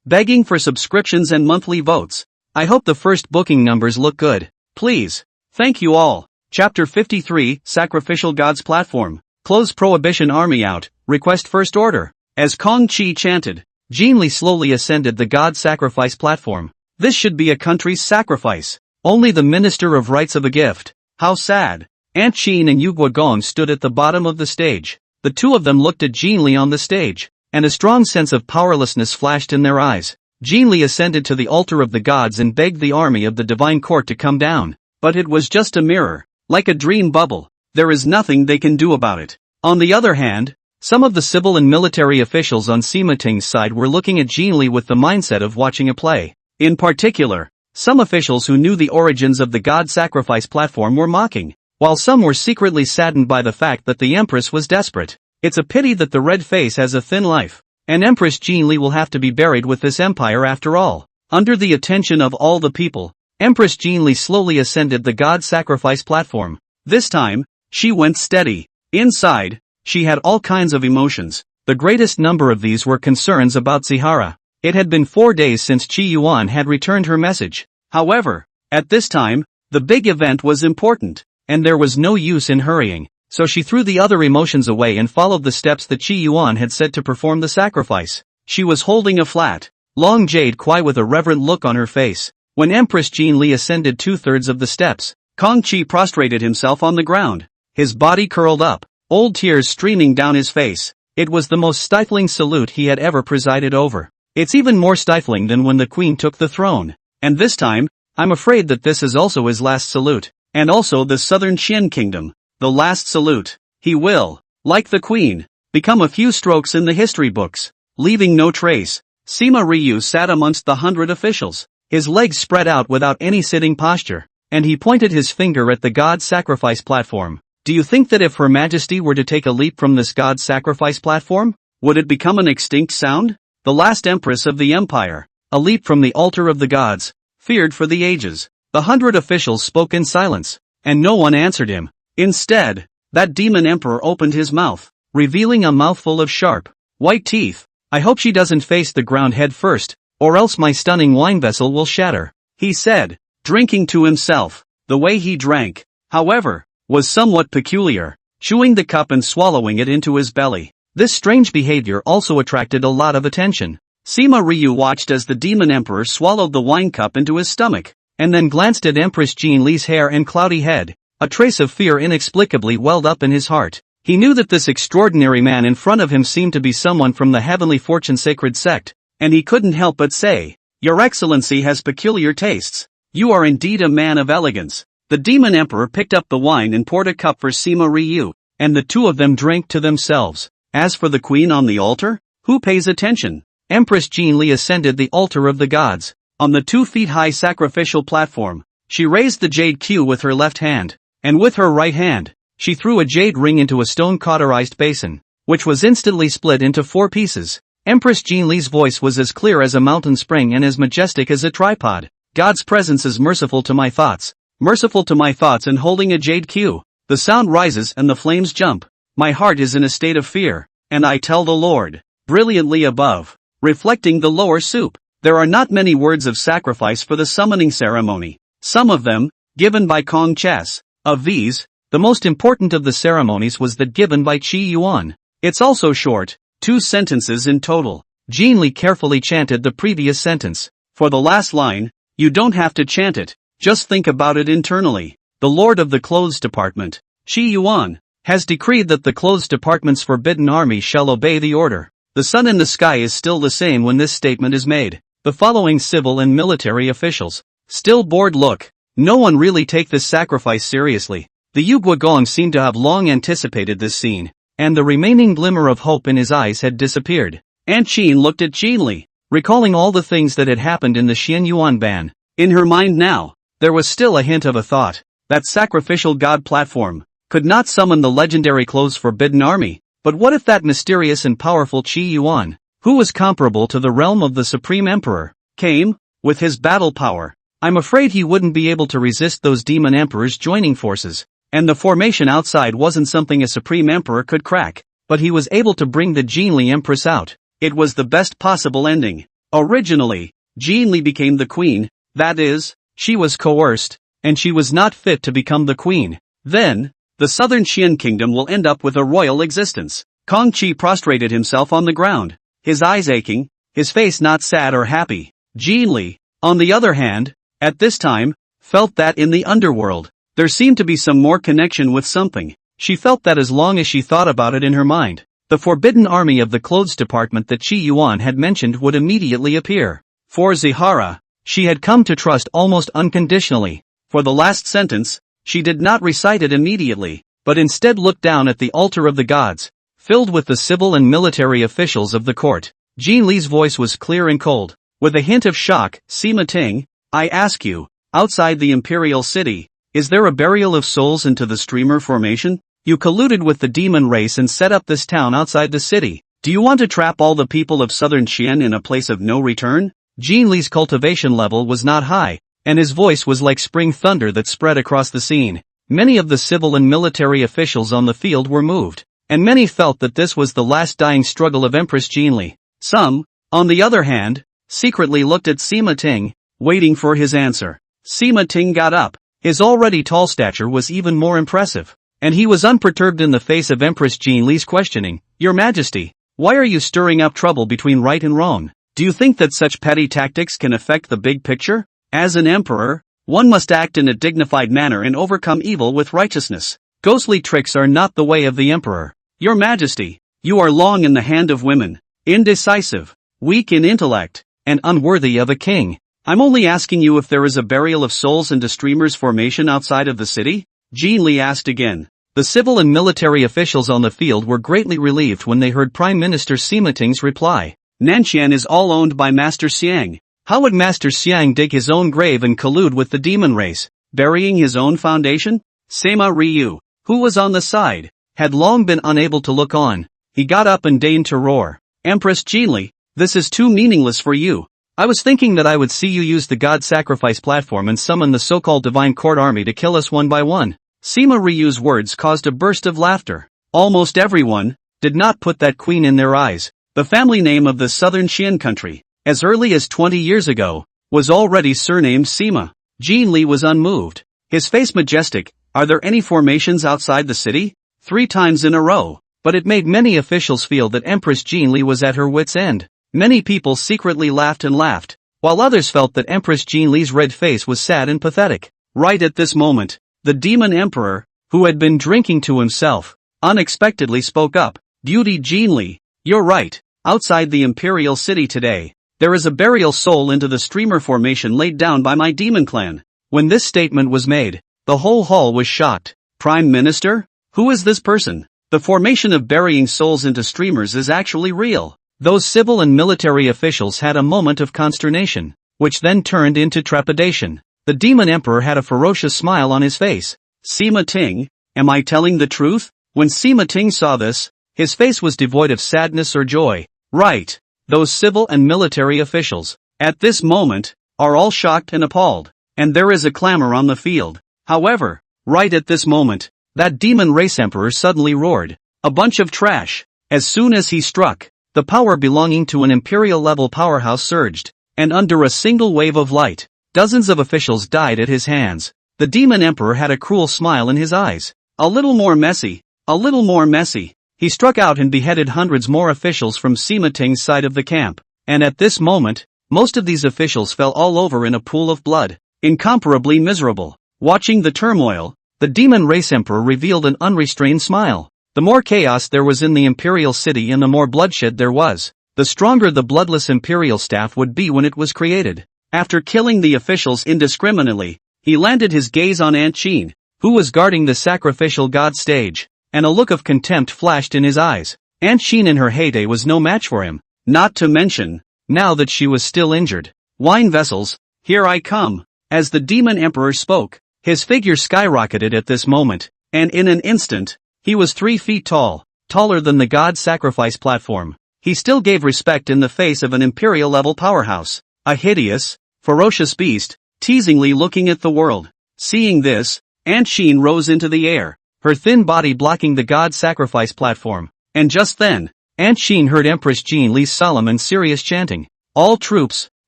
[SPEAKER 1] Begging for subscriptions and monthly votes. I hope the first booking numbers look good. Please. Thank you all. Chapter 53, Sacrificial Gods Platform. Close Prohibition Army out, request first order. As Kong Chi chanted, Jean Li slowly ascended the God Sacrifice platform. This should be a country's sacrifice. Only the Minister of Rights of a gift. How sad. Aunt Jean and Yu Guogong stood at the bottom of the stage. The two of them looked at Jean Li on the stage, and a strong sense of powerlessness flashed in their eyes. Jean Li ascended to the altar of the gods and begged the army of the divine court to come down. But it was just a mirror, like a dream bubble. There is nothing they can do about it. On the other hand, some of the civil and military officials on Sima Ting's side were looking at Jean Li with the mindset of watching a play. In particular, some officials who knew the origins of the God Sacrifice platform were mocking, while some were secretly saddened by the fact that the Empress was desperate. It's a pity that the red face has a thin life, and Empress Jean Li will have to be buried with this empire after all. Under the attention of all the people, Empress Jean Li slowly ascended the God Sacrifice platform. This time, she went steady. Inside, she had all kinds of emotions. The greatest number of these were concerns about Zihara. It had been 4 days since Qi Yuan had returned her message. However, at this time, the big event was important, and there was no use in hurrying, so she threw the other emotions away and followed the steps that Qi Yuan had set to perform the sacrifice. She was holding a flat, long jade quai with a reverent look on her face. When Empress Jean Li ascended 2/3 of the steps, Kong Chi prostrated himself on the ground, his body curled up, old tears streaming down his face. It was the most stifling salute he had ever presided over. It's even more stifling than when the Queen took the throne. And this time, I'm afraid that this is also his last salute. And also the Southern Qian Kingdom. The last salute. He will, like the Queen, become a few strokes in the history books, leaving no trace. Sima Ryu sat amongst the 100 officials, his legs spread out without any sitting posture, and he pointed his finger at the God Sacrifice platform. Do you think that if Her Majesty were to take a leap from this God Sacrifice platform, would it become an extinct sound? The last empress of the empire, a leap from the altar of the gods, feared for the ages. The 100 officials spoke in silence, and no one answered him. Instead, that demon emperor opened his mouth, revealing a mouthful of sharp, white teeth. I hope she doesn't face the ground head first, or else my stunning wine vessel will shatter, he said, drinking to himself. The way he drank, however, was somewhat peculiar, chewing the cup and swallowing it into his belly. This strange behavior also attracted a lot of attention. Sima Ryu watched as the demon emperor swallowed the wine cup into his stomach, and then glanced at Empress Jean Li's hair and cloudy head. A trace of fear inexplicably welled up in his heart. He knew that this extraordinary man in front of him seemed to be someone from the Heavenly Fortune Sacred Sect, and he couldn't help but say, "Your Excellency has peculiar tastes. You are indeed a man of elegance." The demon emperor picked up the wine and poured a cup for Sima Ryu, and the two of them drank to themselves. As for the queen on the altar, who pays attention? Empress Jean Li ascended the altar of the gods. On the 2-feet-high sacrificial platform, she raised the jade queue with her left hand, and with her right hand, she threw a jade ring into a stone cauterized basin, which was instantly split into 4 pieces. Empress Jean Li's voice was as clear as a mountain spring and as majestic as a tripod. God's presence is merciful to my thoughts and holding a jade queue. The sound rises and the flames jump. My heart is in a state of fear, and I tell the Lord, brilliantly above, reflecting the lower soup. There are not many words of sacrifice for the summoning ceremony, some of them, given by Kong Chess. Of these, the most important of the ceremonies was that given by Qi Yuan. It's also short, 2 sentences in total. Jean Li carefully chanted the previous sentence. For the last line, you don't have to chant it, just think about it internally. The Lord of the Clothes Department, Qi Yuan, has decreed that the Clothes Department's forbidden army shall obey the order. The sun in the sky is still the same when this statement is made. The following civil and military officials, still bored look. No one really take this sacrifice seriously. The Yuguagong seemed to have long anticipated this scene, and the remaining glimmer of hope in his eyes had disappeared. Aunt Qin looked at Jinli, recalling all the things that had happened in the Xianyuan ban. In her mind now, there was still a hint of a thought. That sacrificial god platform could not summon the legendary clothes forbidden army, but what if that mysterious and powerful Qi Yuan, who was comparable to the realm of the Supreme Emperor, came, with his battle power? I'm afraid he wouldn't be able to resist those demon emperors joining forces, and the formation outside wasn't something a Supreme Emperor could crack, but he was able to bring the Jinli Empress out. It was the best possible ending. Originally, Jinli became the queen, that is, she was coerced, and she was not fit to become the queen. Then, the southern Xian kingdom will end up with a royal existence. Kong Qi prostrated himself on the ground, his eyes aching, his face not sad or happy. Jinli, on the other hand, at this time, felt that in the underworld, there seemed to be some more connection with something. She felt that as long as she thought about it in her mind, the forbidden army of the clothes department that Qi Yuan had mentioned would immediately appear. For Zihara, she had come to trust almost unconditionally. For the last sentence, she did not recite it immediately, but instead looked down at the altar of the gods, filled with the civil and military officials of the court. Jin Li's voice was clear and cold. With a hint of shock, Sima Ting, I ask you, outside the imperial city, is there a burial of souls into the streamer formation? You colluded with the demon race and set up this town outside the city. Do you want to trap all the people of southern Xian in a place of no return? Jin Li's cultivation level was not high, and his voice was like spring thunder that spread across the scene. Many of the civil and military officials on the field were moved, and many felt that this was the last dying struggle of Empress Jinli. Some, on the other hand, secretly looked at Sima Ting, waiting for his answer. Sima Ting got up. His already tall stature was even more impressive, and he was unperturbed in the face of Empress Jinli's questioning. Your Majesty, why are you stirring up trouble between right and wrong? Do you think that such petty tactics can affect the big picture? As an emperor, one must act in a dignified manner and overcome evil with righteousness. Ghostly tricks are not the way of the emperor. Your Majesty, you are long in the hand of women, indecisive, weak in intellect, and unworthy of a king. I'm only asking you if there is a burial of souls into streamers formation outside of the city? Jin Li asked again. The civil and military officials on the field were greatly relieved when they heard Prime Minister Sima Ting's reply. Nanxian is all owned by Master Xiang. How would Master Xiang dig his own grave and collude with the demon race, burying his own foundation? Sema Ryu, who was on the side, had long been unable to look on. He got up and deigned to roar. Empress Jinli, this is too meaningless for you. I was thinking that I would see you use the god sacrifice platform and summon the so-called divine court army to kill us one by one. Sima Ryu's words caused a burst of laughter. Almost everyone did not put that queen in their eyes. The family name of the southern Xian country, as early as 20 years ago, was already surnamed Sima. Jin Li was unmoved, his face majestic. Are there any formations outside the city? 3 times in a row. But it made many officials feel that Empress Jin Li was at her wits' end. Many people secretly laughed and laughed, while others felt that Empress Jin Li's red face was sad and pathetic. Right at this moment, the demon emperor, who had been drinking to himself, unexpectedly spoke up. Beauty Jin Li, you're right. Outside the imperial city today, there is a burial soul into the streamer formation laid down by my demon clan. When this statement was made, the whole hall was shocked. Prime Minister? Who is this person? The formation of burying souls into streamers is actually real. Those civil and military officials had a moment of consternation, which then turned into trepidation. The demon emperor had a ferocious smile on his face. Sima Ting, am I telling the truth? When Sima Ting saw this, his face was devoid of sadness or joy. Right. Those civil and military officials, at this moment, are all shocked and appalled, and there is a clamor on the field. However, right at this moment, that demon race emperor suddenly roared. A bunch of trash. As soon as he struck, the power belonging to an imperial-level powerhouse surged, and under a single wave of light, dozens of officials died at his hands. The demon emperor had a cruel smile in his eyes. A little more messy. A little more messy. He struck out and beheaded hundreds more officials from Sima Ting's side of the camp, and at this moment, most of these officials fell all over in a pool of blood, incomparably miserable. Watching the turmoil, the demon race emperor revealed an unrestrained smile. The more chaos there was in the imperial city and the more bloodshed there was, the stronger the bloodless imperial staff would be when it was created. After killing the officials indiscriminately, he landed his gaze on Aunt Qin, who was guarding the sacrificial god stage, and a look of contempt flashed in his eyes. Aunt Sheen in her heyday was no match for him, not to mention, now that she was still injured. Wine vessels, here I come. As the demon emperor spoke, his figure skyrocketed at this moment, and in an instant, he was 3 feet tall, taller than the god sacrifice platform. He still gave respect in the face of an imperial-level powerhouse, a hideous, ferocious beast, teasingly looking at the world. Seeing this, Aunt Sheen rose into the air, her thin body blocking the god sacrifice platform. And just then, Aunt Sheen heard Empress Jean Lee's solemn and serious chanting. All troops,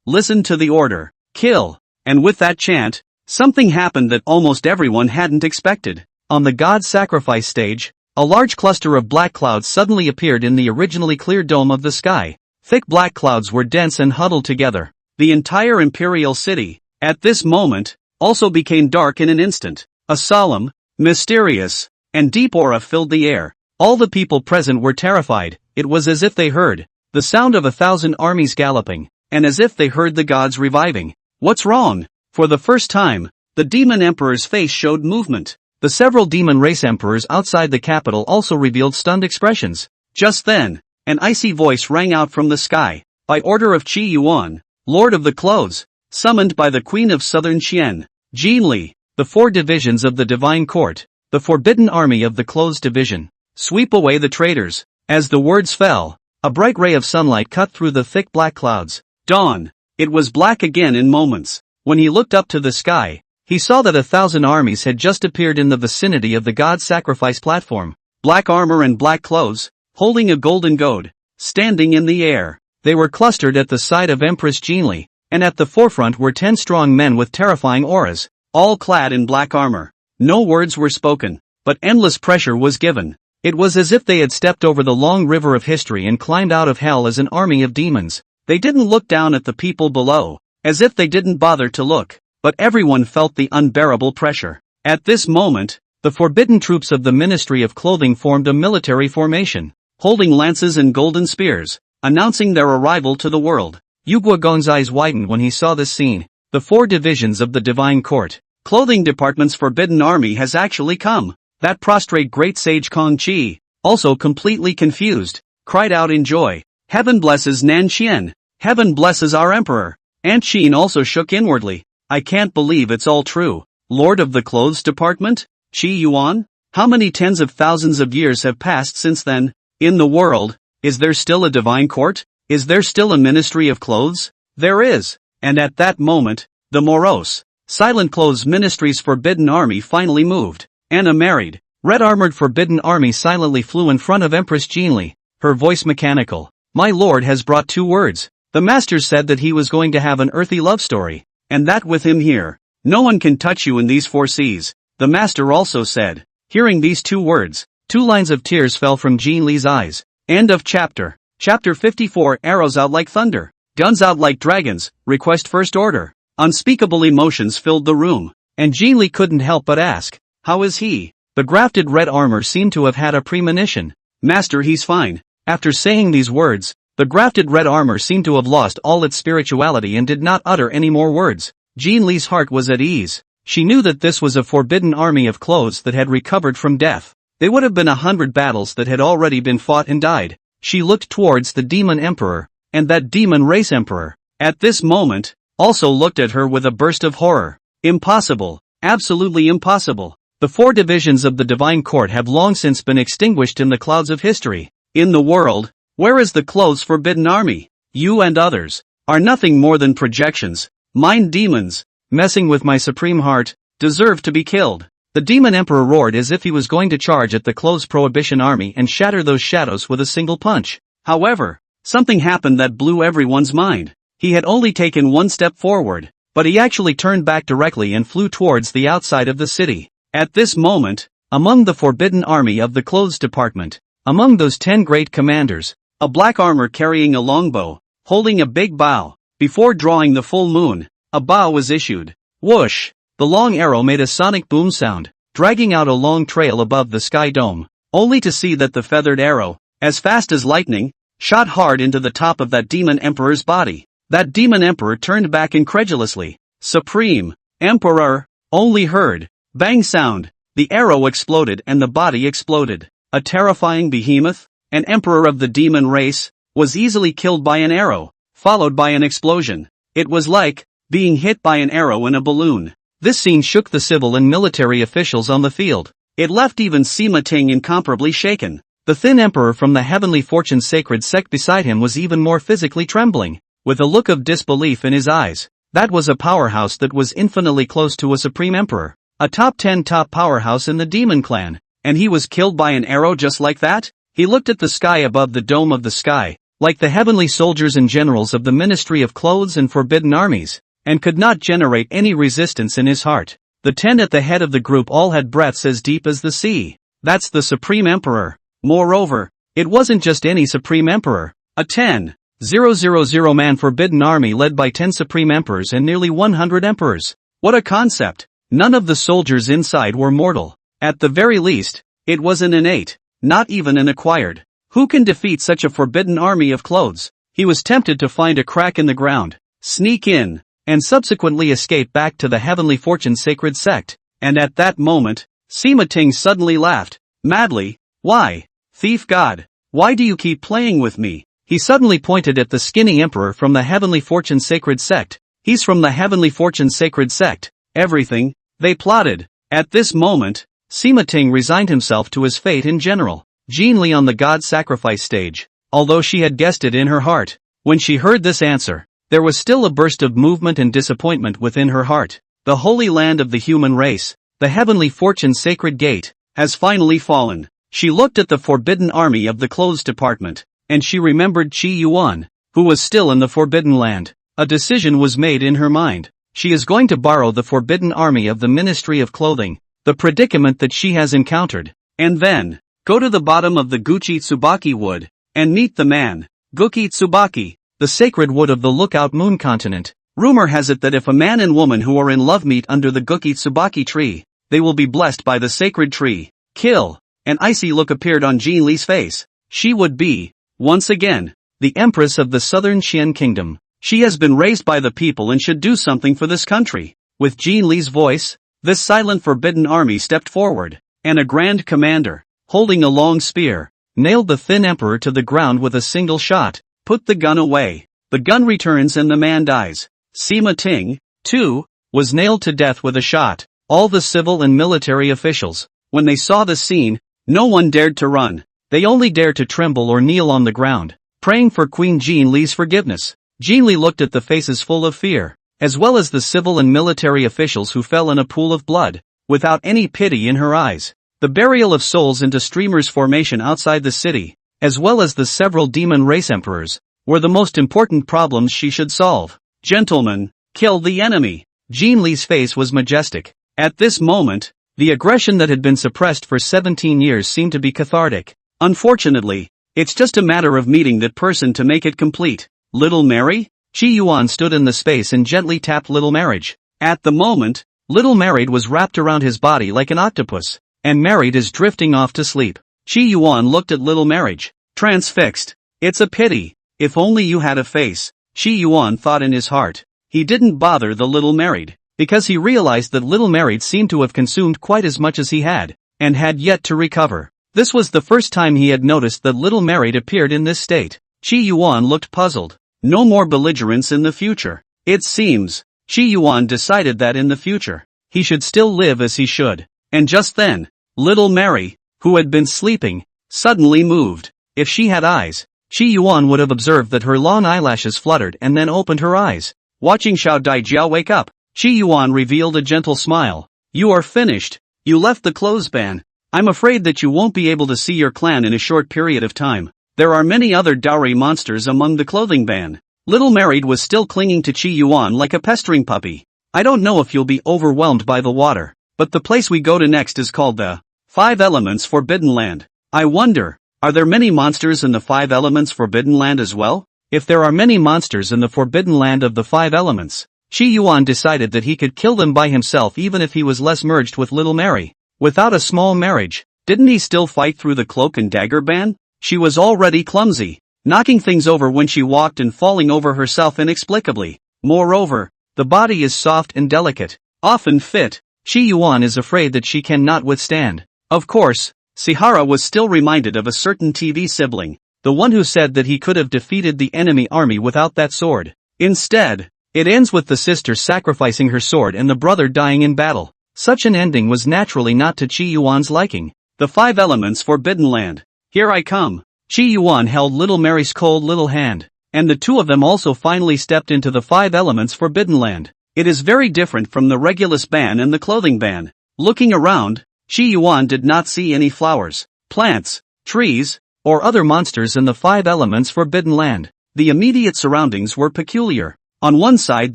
[SPEAKER 1] listen to the order, kill. And with that chant, something happened that almost everyone hadn't expected. On the god sacrifice stage, a large cluster of black clouds suddenly appeared in the originally clear dome of the sky. Thick black clouds were dense and huddled together. The entire imperial city, at this moment, also became dark in an instant. A solemn, mysterious, and deep aura filled the air. All the people present were terrified. It was as if they heard the sound of 1,000 armies galloping, and as if they heard the gods reviving. What's wrong? For the first time, the demon emperor's face showed movement. The several demon race emperors outside the capital also revealed stunned expressions. Just then, an icy voice rang out from the sky. By order of Qi Yuan, Lord of the Clothes, summoned by the Queen of Southern Qian, Jean Li, the 4 divisions of the Divine Court, the Forbidden Army of the Clothes Division, sweep away the traitors. As the words fell, a bright ray of sunlight cut through the thick black clouds. Dawn. It was black again in moments. When he looked up to the sky, he saw that 1,000 armies had just appeared in the vicinity of the god sacrifice platform. Black armor and black clothes, holding a golden goad, standing in the air. They were clustered at the side of Empress Jean Li, and at the forefront were 10 strong men with terrifying auras, all clad in black armor. No words were spoken, but endless pressure was given. It was as if they had stepped over the long river of history and climbed out of hell as an army of demons. They didn't look down at the people below, as if they didn't bother to look, but everyone felt the unbearable pressure. At this moment, the forbidden troops of the Ministry of Clothing formed a military formation, holding lances and golden spears, announcing their arrival to the world. Yu Guogong's eyes widened when he saw this scene. The 4 divisions of the Divine Court, Clothing Department's Forbidden Army has actually come. That prostrate great sage Kong Chi, also completely confused, cried out in joy. Heaven blesses Nan Qian. Heaven blesses our emperor. Aunt Sheen also shook inwardly. I can't believe it's all true. Lord of the Clothes Department? Qi Yuan? How many tens of thousands of years have passed since then? In the world, is there still a divine court? Is there still a ministry of clothes? There is. And at that moment, the morose, silent clothes ministry's forbidden army finally moved. Anna married. Red-armored forbidden army silently flew in front of Empress Jean Li, her voice mechanical. My lord has brought 2 words. The master said that he was going to have an earthy love story, and that with him here, no one can touch you in these 4 seas. The master also said. Hearing these 2 words, 2 lines of tears fell from Jean Li's eyes. End of chapter. Chapter 54. Arrows out like thunder, guns out like dragons, request first order. Unspeakable emotions filled the room, and Jean Li couldn't help but ask, how is he? The grafted red armor seemed to have had a premonition. Master, he's fine. After saying these words, the grafted red armor seemed to have lost all its spirituality and did not utter any more words. Jean Li's heart was at ease. She knew that this was a forbidden army of clothes that had recovered from death. They would have been 100 battles that had already been fought and died. She looked towards the demon emperor, and that demon race emperor, at this moment, also looked at her with a burst of horror. Impossible. Absolutely impossible. The 4 divisions of the Divine Court have long since been extinguished in the clouds of history. In the world, where is the clothes forbidden army? You and others are nothing more than projections, mind demons, messing with my supreme heart, deserve to be killed. The demon emperor roared as if he was going to charge at the clothes prohibition army and shatter those shadows with a single punch. However, something happened that blew everyone's mind. He had only taken 1 step forward, but he actually turned back directly and flew towards the outside of the city. At this moment, among the forbidden army of the clothes department, among those 10 great commanders, a black armor carrying a longbow, holding a big bow, before drawing the full moon, a bow was issued. Whoosh! The long arrow made a sonic boom sound, dragging out a long trail above the sky dome, only to see that the feathered arrow, as fast as lightning, shot hard into the top of that demon emperor's body. That demon emperor turned back incredulously. Supreme Emperor! Only heard bang sound, The arrow exploded and the body exploded. A terrifying behemoth, an emperor of the demon race, was easily killed by an arrow, followed by an explosion. It was like being hit by an arrow in a balloon. This scene shook the civil and military officials on the field. It left even Sima Ting incomparably shaken. The thin emperor from the Heavenly Fortune Sacred Sect beside him was even more physically trembling, with a look of disbelief in his eyes. That was a powerhouse that was infinitely close to a supreme emperor, a top 10 top powerhouse in the demon clan, and he was killed by an arrow just like that? He looked at the sky above the dome of the sky, like the heavenly soldiers and generals of the Ministry of Clothes and Forbidden Armies, and could not generate any resistance in his heart. The 10 at the head of the group all had breaths as deep as the sea. That's the Supreme Emperor. Moreover, it wasn't just any Supreme Emperor. A 10,000-man Forbidden Army led by 10 Supreme Emperors and nearly 100 Emperors. What a concept! None of the soldiers inside were mortal. At the very least, it was an innate, not even an acquired. Who can defeat such a forbidden army of clothes? He was tempted to find a crack in the ground, sneak in, and subsequently escape back to the Heavenly Fortune Sacred Sect. And at that moment, Sima Ting suddenly laughed, madly. Why? Thief God, why do you keep playing with me? He suddenly pointed at the skinny emperor from the Heavenly Fortune Sacred Sect. He's from the Heavenly Fortune Sacred Sect. Everything, they plotted. At this moment, Sima Ting resigned himself to his fate in general. Jean Li on the God sacrifice stage. Although she had guessed it in her heart, when she heard this answer, there was still a burst of movement and disappointment within her heart. The holy land of the human race, the Heavenly Fortune Sacred Gate, has finally fallen. She looked at the forbidden army of the clothes department, and she remembered Qi Yuan, who was still in the forbidden land. A decision was made in her mind. She is going to borrow the forbidden army of the Ministry of Clothing, the predicament that she has encountered, and then go to the bottom of the Gucci Tsubaki wood, and meet the man, Guki Tsubaki, the sacred wood of the Lookout Moon continent. Rumor has it that if a man and woman who are in love meet under the Guki Tsubaki tree, they will be blessed by the sacred tree. Kill! An icy look appeared on Jean Li's face. She would be, once again, the Empress of the Southern Qian Kingdom. She has been raised by the people and should do something for this country. With Jean Li's voice, this silent forbidden army stepped forward, and a grand commander, holding a long spear, nailed the thin emperor to the ground with a single shot. Put the gun away. The gun returns and the man dies. Sima Ting, too, was nailed to death with a shot. All the civil and military officials, when they saw the scene, no one dared to run. They only dared to tremble or kneel on the ground, praying for Queen Jean Li's forgiveness. Jean Li looked at the faces full of fear, as well as the civil and military officials who fell in a pool of blood, without any pity in her eyes. The burial of souls into streamers formation outside the city, as well as the several demon race emperors, were the most important problems she should solve. Gentlemen, kill the enemy. Jean Li's face was majestic. At this moment, the aggression that had been suppressed for 17 years seemed to be cathartic. Unfortunately, it's just a matter of meeting that person to make it complete. Little Mary? Qi Yuan stood in the space and gently tapped Little Marriage. At the moment, Little Married was wrapped around his body like an octopus, and Married is drifting off to sleep. Qi Yuan looked at Little Marriage, transfixed. It's a pity. If only you had a face, Qi Yuan thought in his heart. He didn't bother the Little Married, because he realized that Little Married seemed to have consumed quite as much as he had, and had yet to recover. This was the first time he had noticed that Little Married appeared in this state. Qi Yuan looked puzzled. No more belligerence in the future. It seems, Qi Yuan decided that in the future, he should still live as he should. And just then, Little Mary, who had been sleeping, suddenly moved. If she had eyes, Qi Yuan would have observed that her long eyelashes fluttered and then opened her eyes. Watching Xiao Daijiao wake up, Qi Yuan revealed a gentle smile. You are finished. You left the clothes ban. I'm afraid that you won't be able to see your clan in a short period of time. There are many other dowry monsters among the clothing ban. Little Married was still clinging to Qi Yuan like a pestering puppy. I don't know if you'll be overwhelmed by the water, but the place we go to next is called the Five Elements Forbidden Land. I wonder, are there many monsters in the Five Elements Forbidden Land as well? If there are many monsters in the Forbidden Land of the Five Elements, Qi Yuan decided that he could kill them by himself even if he was less merged with Little Mary. Without a small marriage, didn't he still fight through the cloak and dagger ban? She was already clumsy, knocking things over when she walked and falling over herself inexplicably. Moreover, the body is soft and delicate, often fit Chi Yuan is afraid that she cannot withstand. Of course, Sihara was still reminded of a certain TV sibling, the one who said that he could have defeated the enemy army without that sword. Instead, it ends with the sister sacrificing her sword and the brother dying in battle. Such an ending was naturally not to Chi Yuan's liking. The 5 Elements Forbidden Land. Here I come. Chi Yuan held little Mary's cold little hand, and the two of them also finally stepped into the 5 Elements Forbidden Land. It is very different from the Regulus ban and the clothing ban. Looking around, Chi Yuan did not see any flowers, plants, trees, or other monsters in the 5 Elements Forbidden Land. The immediate surroundings were peculiar. On one side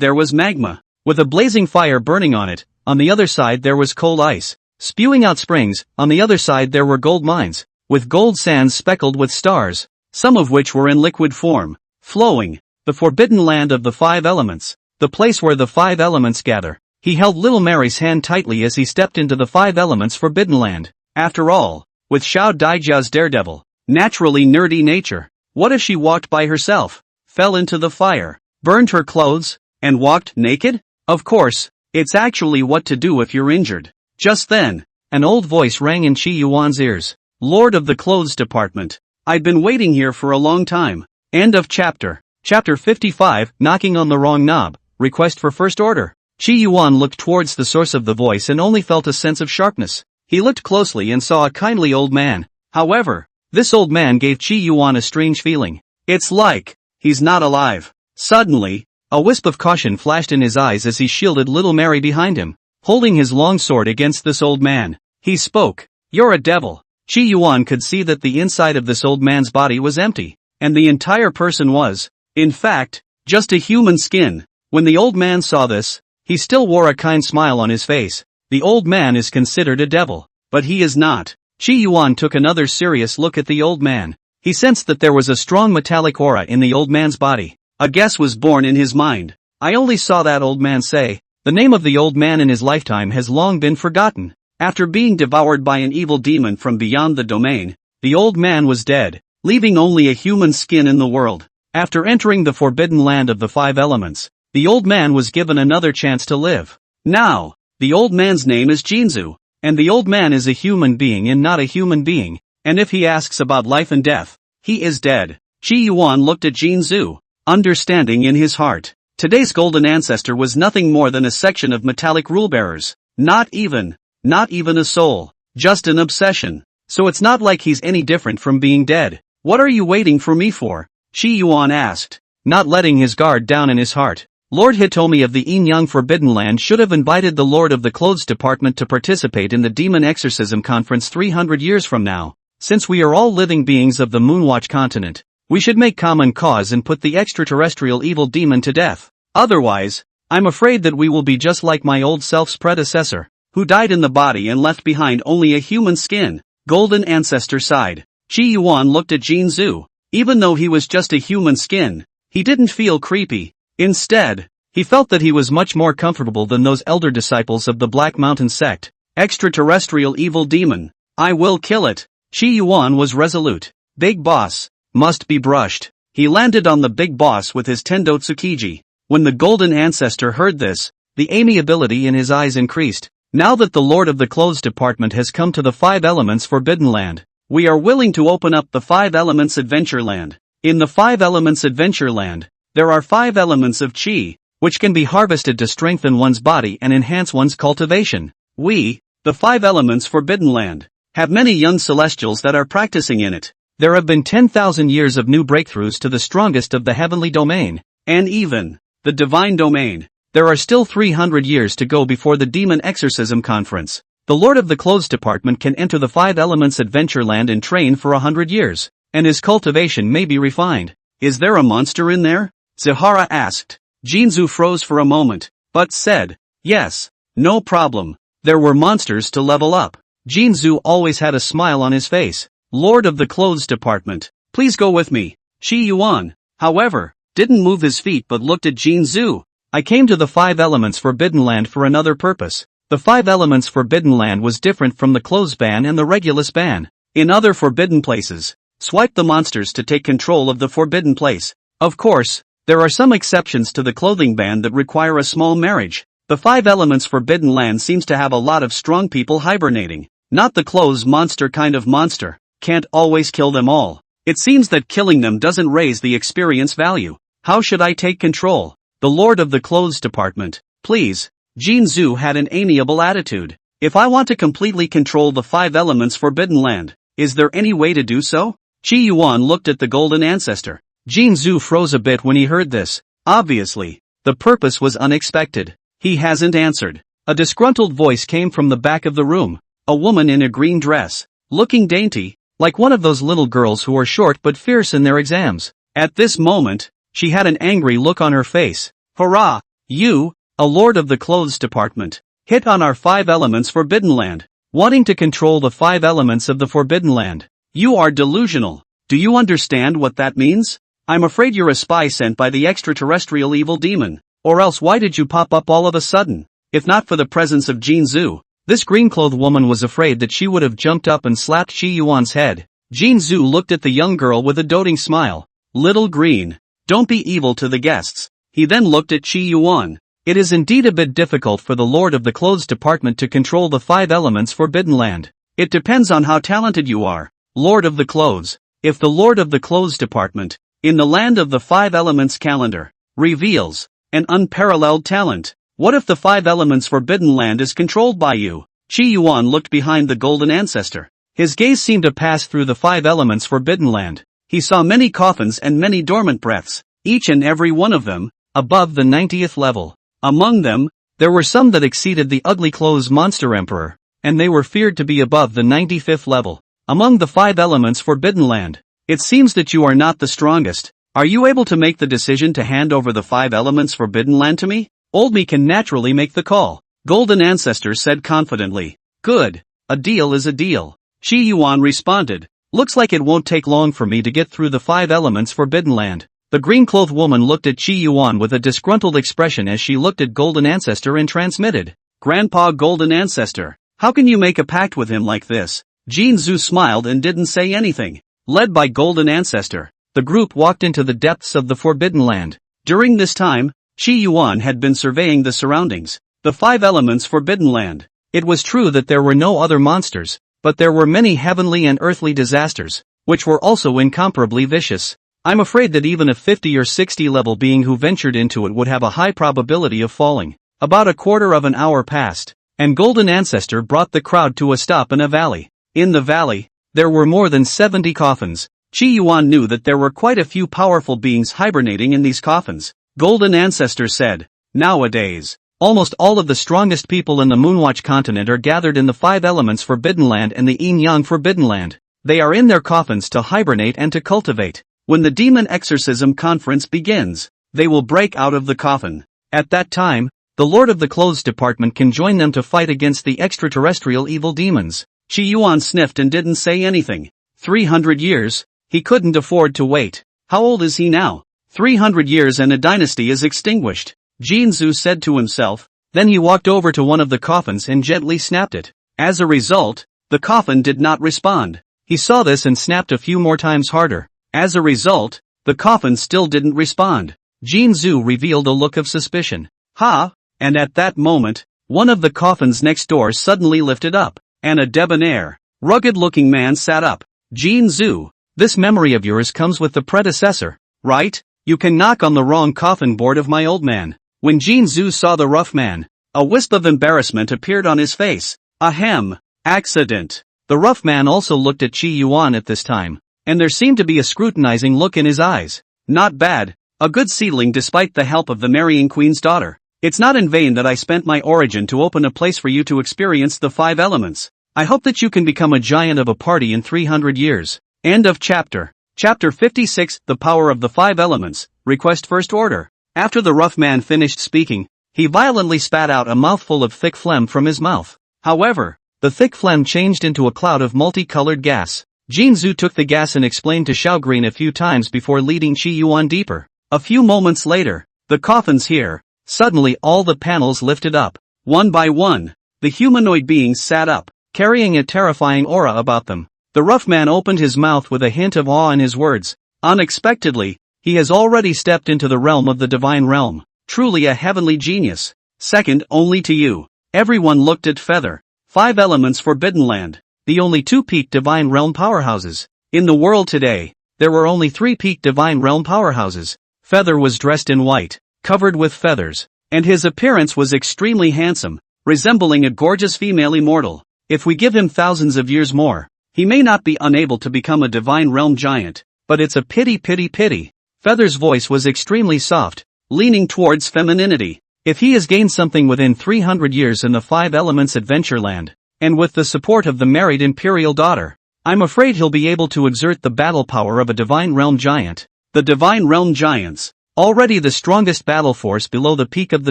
[SPEAKER 1] there was magma, with a blazing fire burning on it. On the other side there was cold ice, spewing out springs. On the other side there were gold mines, with gold sands speckled with stars, some of which were in liquid form, flowing. The forbidden land of the 5 elements, the place where the 5 elements gather. He held little Mary's hand tightly as he stepped into the 5 elements forbidden land. After all, with Xiao Daijia's daredevil, naturally nerdy nature, what if she walked by herself, fell into the fire, burned her clothes, and walked naked? Of course, it's actually what to do if you're injured. Just then, an old voice rang in Chi Yuan's ears. Lord of the Clothes Department. I'd been waiting here for a long time. End of chapter. Chapter 55, Knocking on the Wrong Knob, Request for First Order. Chi Yuan looked towards the source of the voice and only felt a sense of sharpness. He looked closely and saw a kindly old man. However, this old man gave Chi Yuan a strange feeling. It's like he's not alive. Suddenly, a wisp of caution flashed in his eyes as he shielded little Mary behind him, holding his long sword against this old man. He spoke. You're a devil. Chi Yuan could see that the inside of this old man's body was empty, and the entire person was, in fact, just a human skin. When the old man saw this, he still wore a kind smile on his face. The old man is considered a devil, but he is not. Chi Yuan took another serious look at the old man. He sensed that there was a strong metallic aura in the old man's body. A guess was born in his mind. I only saw that old man say. The name of the old man in his lifetime has long been forgotten. After being devoured by an evil demon from beyond the domain, the old man was dead, leaving only a human skin in the world. After entering the forbidden land of the 5 elements, the old man was given another chance to live. Now, the old man's name is Jinzu, and the old man is a human being and not a human being, and if he asks about life and death, he is dead. Chi Yuan looked at Jinzu, understanding in his heart. Today's golden ancestor was nothing more than a section of metallic rule-bearers. Not even a soul. Just an obsession. So it's not like he's any different from being dead. What are you waiting for me for? Chi Yuan asked, not letting his guard down in his heart. Lord Hitomi of the Yin-Yang Forbidden Land should have invited the Lord of the Clothes Department to participate in the Demon Exorcism Conference 300 years from now. Since we are all living beings of the Moonwatch continent, we should make common cause and put the extraterrestrial evil demon to death. Otherwise, I'm afraid that we will be just like my old self's predecessor, who died in the body and left behind only a human skin. Golden ancestor sighed. Chi Yuan looked at Jinzu. Even though he was just a human skin, he didn't feel creepy. Instead, he felt that he was much more comfortable than those elder disciples of the Black Mountain sect. Extraterrestrial evil demon. I will kill it. Chi Yuan was resolute. Big boss. Must be brushed. He landed on the big boss with his Tendo Tsukiji. When the golden ancestor heard this, the amiability in his eyes increased. Now that the Lord of the Clothes Department has come to the 5 Elements Forbidden Land, we are willing to open up the 5 Elements Adventure Land. In the 5 Elements Adventure Land, there are 5 elements of Qi, which can be harvested to strengthen one's body and enhance one's cultivation. We, the 5 Elements Forbidden Land, have many young celestials that are practicing in it. There have been 10,000 years of new breakthroughs to the strongest of the heavenly domain, and even the divine domain. There are still 300 years to go before the Demon Exorcism Conference. The Lord of the Clothes Department can enter the 5 Elements Adventure Land and train for 100 years, and his cultivation may be refined. Is there a monster in there? Zahara asked. Jinzu froze for a moment, but said, yes, no problem. There were monsters to level up. Jinzu always had a smile on his face. Lord of the Clothes Department, please go with me. Chi Yuan, however, didn't move his feet but looked at Jinzu. I came to the 5 Elements Forbidden Land for another purpose. The 5 Elements Forbidden Land was different from the clothes ban and the Regulus ban. In other forbidden places, swipe the monsters to take control of the forbidden place. Of course, there are some exceptions to the clothing ban that require a small marriage. The 5 elements forbidden land seems to have a lot of strong people hibernating. Not the clothes monster kind of monster. Can't always kill them all. It seems that killing them doesn't raise the experience value. How should I take control? The Lord of the Clothes Department. Please. Jinzu had an amiable attitude. If I want to completely control the 5 elements forbidden land, is there any way to do so? Qi Yuan looked at the golden ancestor. Jinzu froze a bit when he heard this. Obviously, the purpose was unexpected. He hasn't answered. A disgruntled voice came from the back of the room. A woman in a green dress, looking dainty, like one of those little girls who are short but fierce in their exams. At this moment, she had an angry look on her face. Hurrah! You, a lord of the clothes department, hit on our 5 elements forbidden land, wanting to control the 5 elements of the forbidden land. You are delusional. Do you understand what that means? I'm afraid you're a spy sent by the extraterrestrial evil demon. Or else why did you pop up all of a sudden? If not for the presence of Jinzu, this green-clothed woman was afraid that she would have jumped up and slapped Qi Yuan's head. Jinzu looked at the young girl with a doting smile. Little green, don't be evil to the guests. He then looked at Qi Yuan. It is indeed a bit difficult for the Lord of the Clothes Department to control the 5 elements forbidden land. It depends on how talented you are, Lord of the Clothes. If the Lord of the Clothes Department, in the land of the 5 elements calendar, reveals an unparalleled talent, what if the 5 elements forbidden land is controlled by you? Qi Yuan looked behind the golden ancestor. His gaze seemed to pass through the 5 elements forbidden land. He saw many coffins and many dormant breaths, each and every one of them, above the 90th level. Among them, there were some that exceeded the ugly clothes monster emperor, and they were feared to be above the 95th level. Among the 5 elements forbidden land, it seems that you are not the strongest. Are you able to make the decision to hand over the 5 elements forbidden land to me? Old me can naturally make the call. Golden Ancestor said confidently. Good. A deal is a deal. Qi Yuan responded. Looks like it won't take long for me to get through the 5 elements forbidden land. The green-clothed woman looked at Qi Yuan with a disgruntled expression as she looked at Golden Ancestor and transmitted. Grandpa Golden Ancestor, how can you make a pact with him like this? Jinzu smiled and didn't say anything. Led by Golden Ancestor, the group walked into the depths of the forbidden land. During this time, Qi Yuan had been surveying the surroundings, the 5 elements forbidden land. It was true that there were no other monsters, but there were many heavenly and earthly disasters, which were also incomparably vicious. I'm afraid that even a 50 or 60 level being who ventured into it would have a high probability of falling. About a quarter of an hour passed, and Golden Ancestor brought the crowd to a stop in a valley. In the valley, there were more than 70 coffins. Qi Yuan knew that there were quite a few powerful beings hibernating in these coffins. Golden Ancestor said, nowadays, almost all of the strongest people in the Moonwatch continent are gathered in the 5 elements forbidden land and the Yin-Yang forbidden land. They are in their coffins to hibernate and to cultivate. When the demon exorcism conference begins, they will break out of the coffin. At that time, the Lord of the Clothes Department can join them to fight against the extraterrestrial evil demons. Qi Yuan sniffed and didn't say anything. 300 years? He couldn't afford to wait. How old is he now? 300 years and a dynasty is extinguished. Jinzu said to himself. Then he walked over to one of the coffins and gently snapped it. As a result, the coffin did not respond. He saw this and snapped a few more times harder. As a result, the coffin still didn't respond. Jinzu revealed a look of suspicion. Ha! And at that moment, one of the coffins next door suddenly lifted up, and a debonair, rugged-looking man sat up. Jinzu, this memory of yours comes with the predecessor, right? You can knock on the wrong coffin board of my old man. When Jinzu saw the rough man, a wisp of embarrassment appeared on his face. Ahem, accident. The rough man also looked at Qi Yuan at this time, and there seemed to be a scrutinizing look in his eyes. Not bad, a good seedling despite the help of the marrying queen's daughter. It's not in vain that I spent my origin to open a place for you to experience the 5 elements. I hope that you can become a giant of a party in 300 years. End of chapter. Chapter 56, The Power of the 5 Elements, Request First Order. After the rough man finished speaking, he violently spat out a mouthful of thick phlegm from his mouth. However, the thick phlegm changed into a cloud of multicolored gas. Jinzu took the gas and explained to Xiaogreen a few times before leading Qi Yuan deeper. A few moments later, the coffins here. Suddenly all the panels lifted up. One by one, the humanoid beings sat up, carrying a terrifying aura about them. The rough man opened his mouth with a hint of awe in his words. Unexpectedly, he has already stepped into the realm of the divine realm. Truly a heavenly genius. second only to you. Everyone looked at Feather. 5 elements Forbidden Land. The only 2 peak divine realm powerhouses. In the world today, there were only 3 peak divine realm powerhouses. Feather was dressed in white, covered with feathers, and his appearance was extremely handsome, resembling a gorgeous female immortal. If we give him thousands of years more, he may not be unable to become a divine realm giant, but it's a pity. Feather's voice was extremely soft, leaning towards femininity. If he has gained something within 300 years in the 5 Elements Adventureland, and with the support of the married imperial daughter, I'm afraid he'll be able to exert the battle power of a divine realm giant. The divine realm giants, already the strongest battle force below the peak of the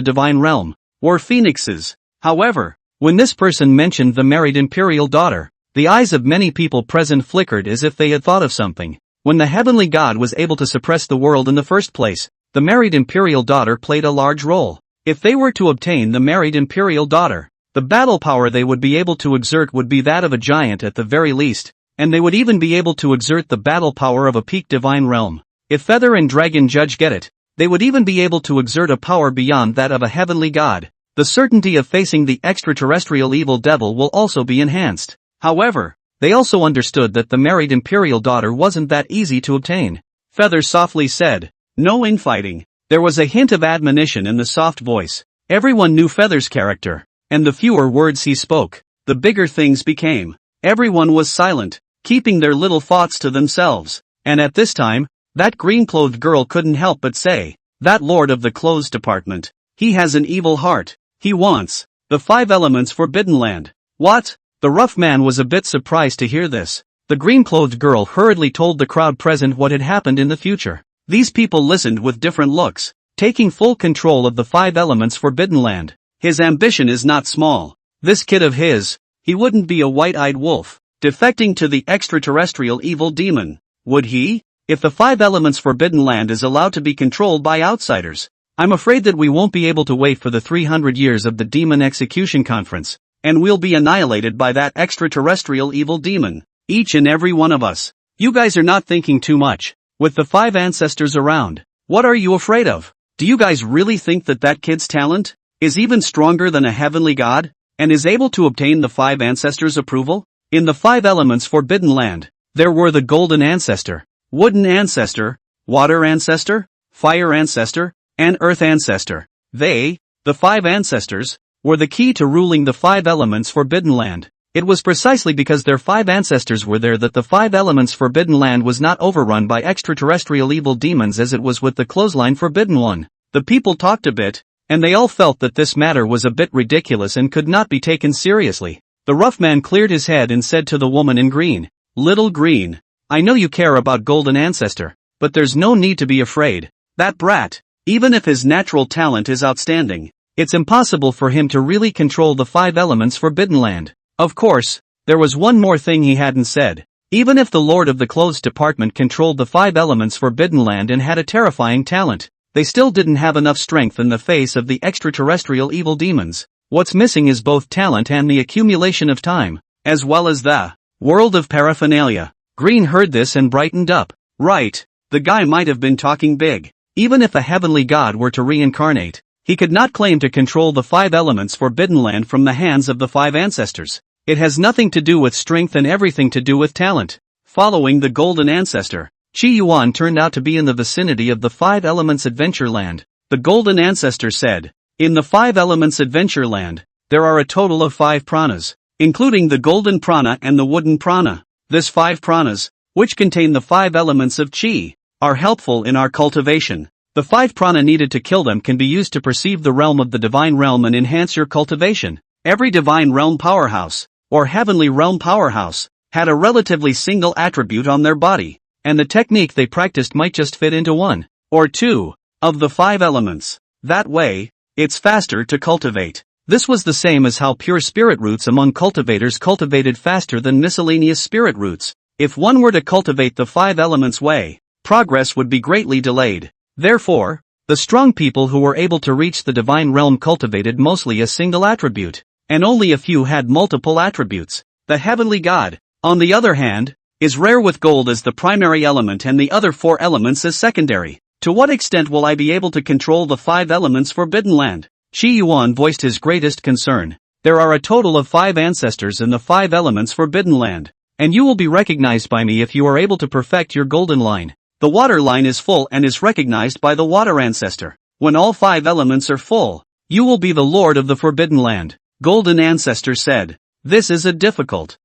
[SPEAKER 1] divine realm, were phoenixes. However, when this person mentioned the married imperial daughter, the eyes of many people present flickered as if they had thought of something. When the heavenly god was able to suppress the world in the first place, the married imperial daughter played a large role. If they were to obtain the married imperial daughter, the battle power they would be able to exert would be that of a giant at the very least, and they would even be able to exert the battle power of a peak divine realm. If Feather and Dragon Judge get it, they would even be able to exert a power beyond that of a heavenly god. The certainty of facing the extraterrestrial evil devil will also be enhanced. However, they also understood that the married imperial daughter wasn't that easy to obtain. Feather softly said, "No infighting." There was a hint of admonition in the soft voice. Everyone knew Feather's character, and the fewer words he spoke, the bigger things became. Everyone was silent, keeping their little thoughts to themselves. And at this time, that green-clothed girl couldn't help but say, "That lord of the clothes department, he has an evil heart. He wants the 5 Elements Forbidden Land." What? The rough man was a bit surprised to hear this. The green-clothed girl hurriedly told the crowd present what had happened in the future. These people listened with different looks, taking full control of the 5 Elements Forbidden Land. His ambition is not small. This kid of his, he wouldn't be a white-eyed wolf, defecting to the extraterrestrial evil demon, would he? If the 5 Elements Forbidden Land is allowed to be controlled by outsiders, I'm afraid that we won't be able to wait for the 300 years of the Demon Execution Conference, and we'll be annihilated by that extraterrestrial evil demon, each and every one of us. You guys are not thinking too much. With the 5 ancestors around, what are you afraid of? Do you guys really think that that kid's talent is even stronger than a heavenly god, and is able to obtain the 5 ancestors' approval? In the 5 Elements Forbidden Land, there were the Golden Ancestor, Wooden Ancestor, Water Ancestor, Fire Ancestor, and Earth Ancestor. They, the 5 ancestors, were the key to ruling the 5 Elements Forbidden Land. It was precisely because their 5 ancestors were there that the 5 Elements Forbidden Land was not overrun by extraterrestrial evil demons as it was with the Clothesline Forbidden One. The people talked a bit, and they all felt that this matter was a bit ridiculous and could not be taken seriously. The rough man cleared his head and said to the woman in green, "Little Green, I know you care about Golden Ancestor, but there's no need to be afraid. That brat, even if his natural talent is outstanding, it's impossible for him to really control the 5 Elements Forbidden Land." Of course, there was one more thing he hadn't said. Even if the Lord of the Clothes Department controlled the 5 Elements Forbidden Land and had a terrifying talent, they still didn't have enough strength in the face of the extraterrestrial evil demons. What's missing is both talent and the accumulation of time, as well as the world of paraphernalia. Green heard this and brightened up. Right, the guy might have been talking big. Even if a heavenly god were to reincarnate, he could not claim to control the 5 Elements Forbidden Land from the hands of the 5 ancestors. It has nothing to do with strength and everything to do with talent. Following the Golden Ancestor, Chi Yuan turned out to be in the vicinity of the 5 Elements Adventureland. The Golden Ancestor said, "In the 5 Elements Adventureland, there are a total of 5 pranas, including the Golden Prana and the Wooden Prana. This 5 pranas, which contain the 5 elements of Chi, are helpful in our cultivation. The 5 prana needed to kill them can be used to perceive the realm of the divine realm and enhance your cultivation." Every divine realm powerhouse, or heavenly realm powerhouse, had a relatively single attribute on their body, and the technique they practiced might just fit into 1 or 2 of the 5 elements. That way, it's faster to cultivate. This was the same as how pure spirit roots among cultivators cultivated faster than miscellaneous spirit roots. If one were to cultivate the 5 elements way, progress would be greatly delayed. Therefore, the strong people who were able to reach the divine realm cultivated mostly a single attribute, and only a few had multiple attributes. The heavenly god, on the other hand, is rare with gold as the primary element and the other 4 elements as secondary. To what extent will I be able to control the 5 Elements Forbidden Land? Qi Yuan voiced his greatest concern. There are a total of 5 ancestors in the 5 elements Forbidden Land. And you will be recognized by me if you are able to perfect your golden line. The water line is full and is recognized by the water ancestor. When all 5 elements are full, you will be the lord of the Forbidden Land. Golden ancestor said. This is a difficult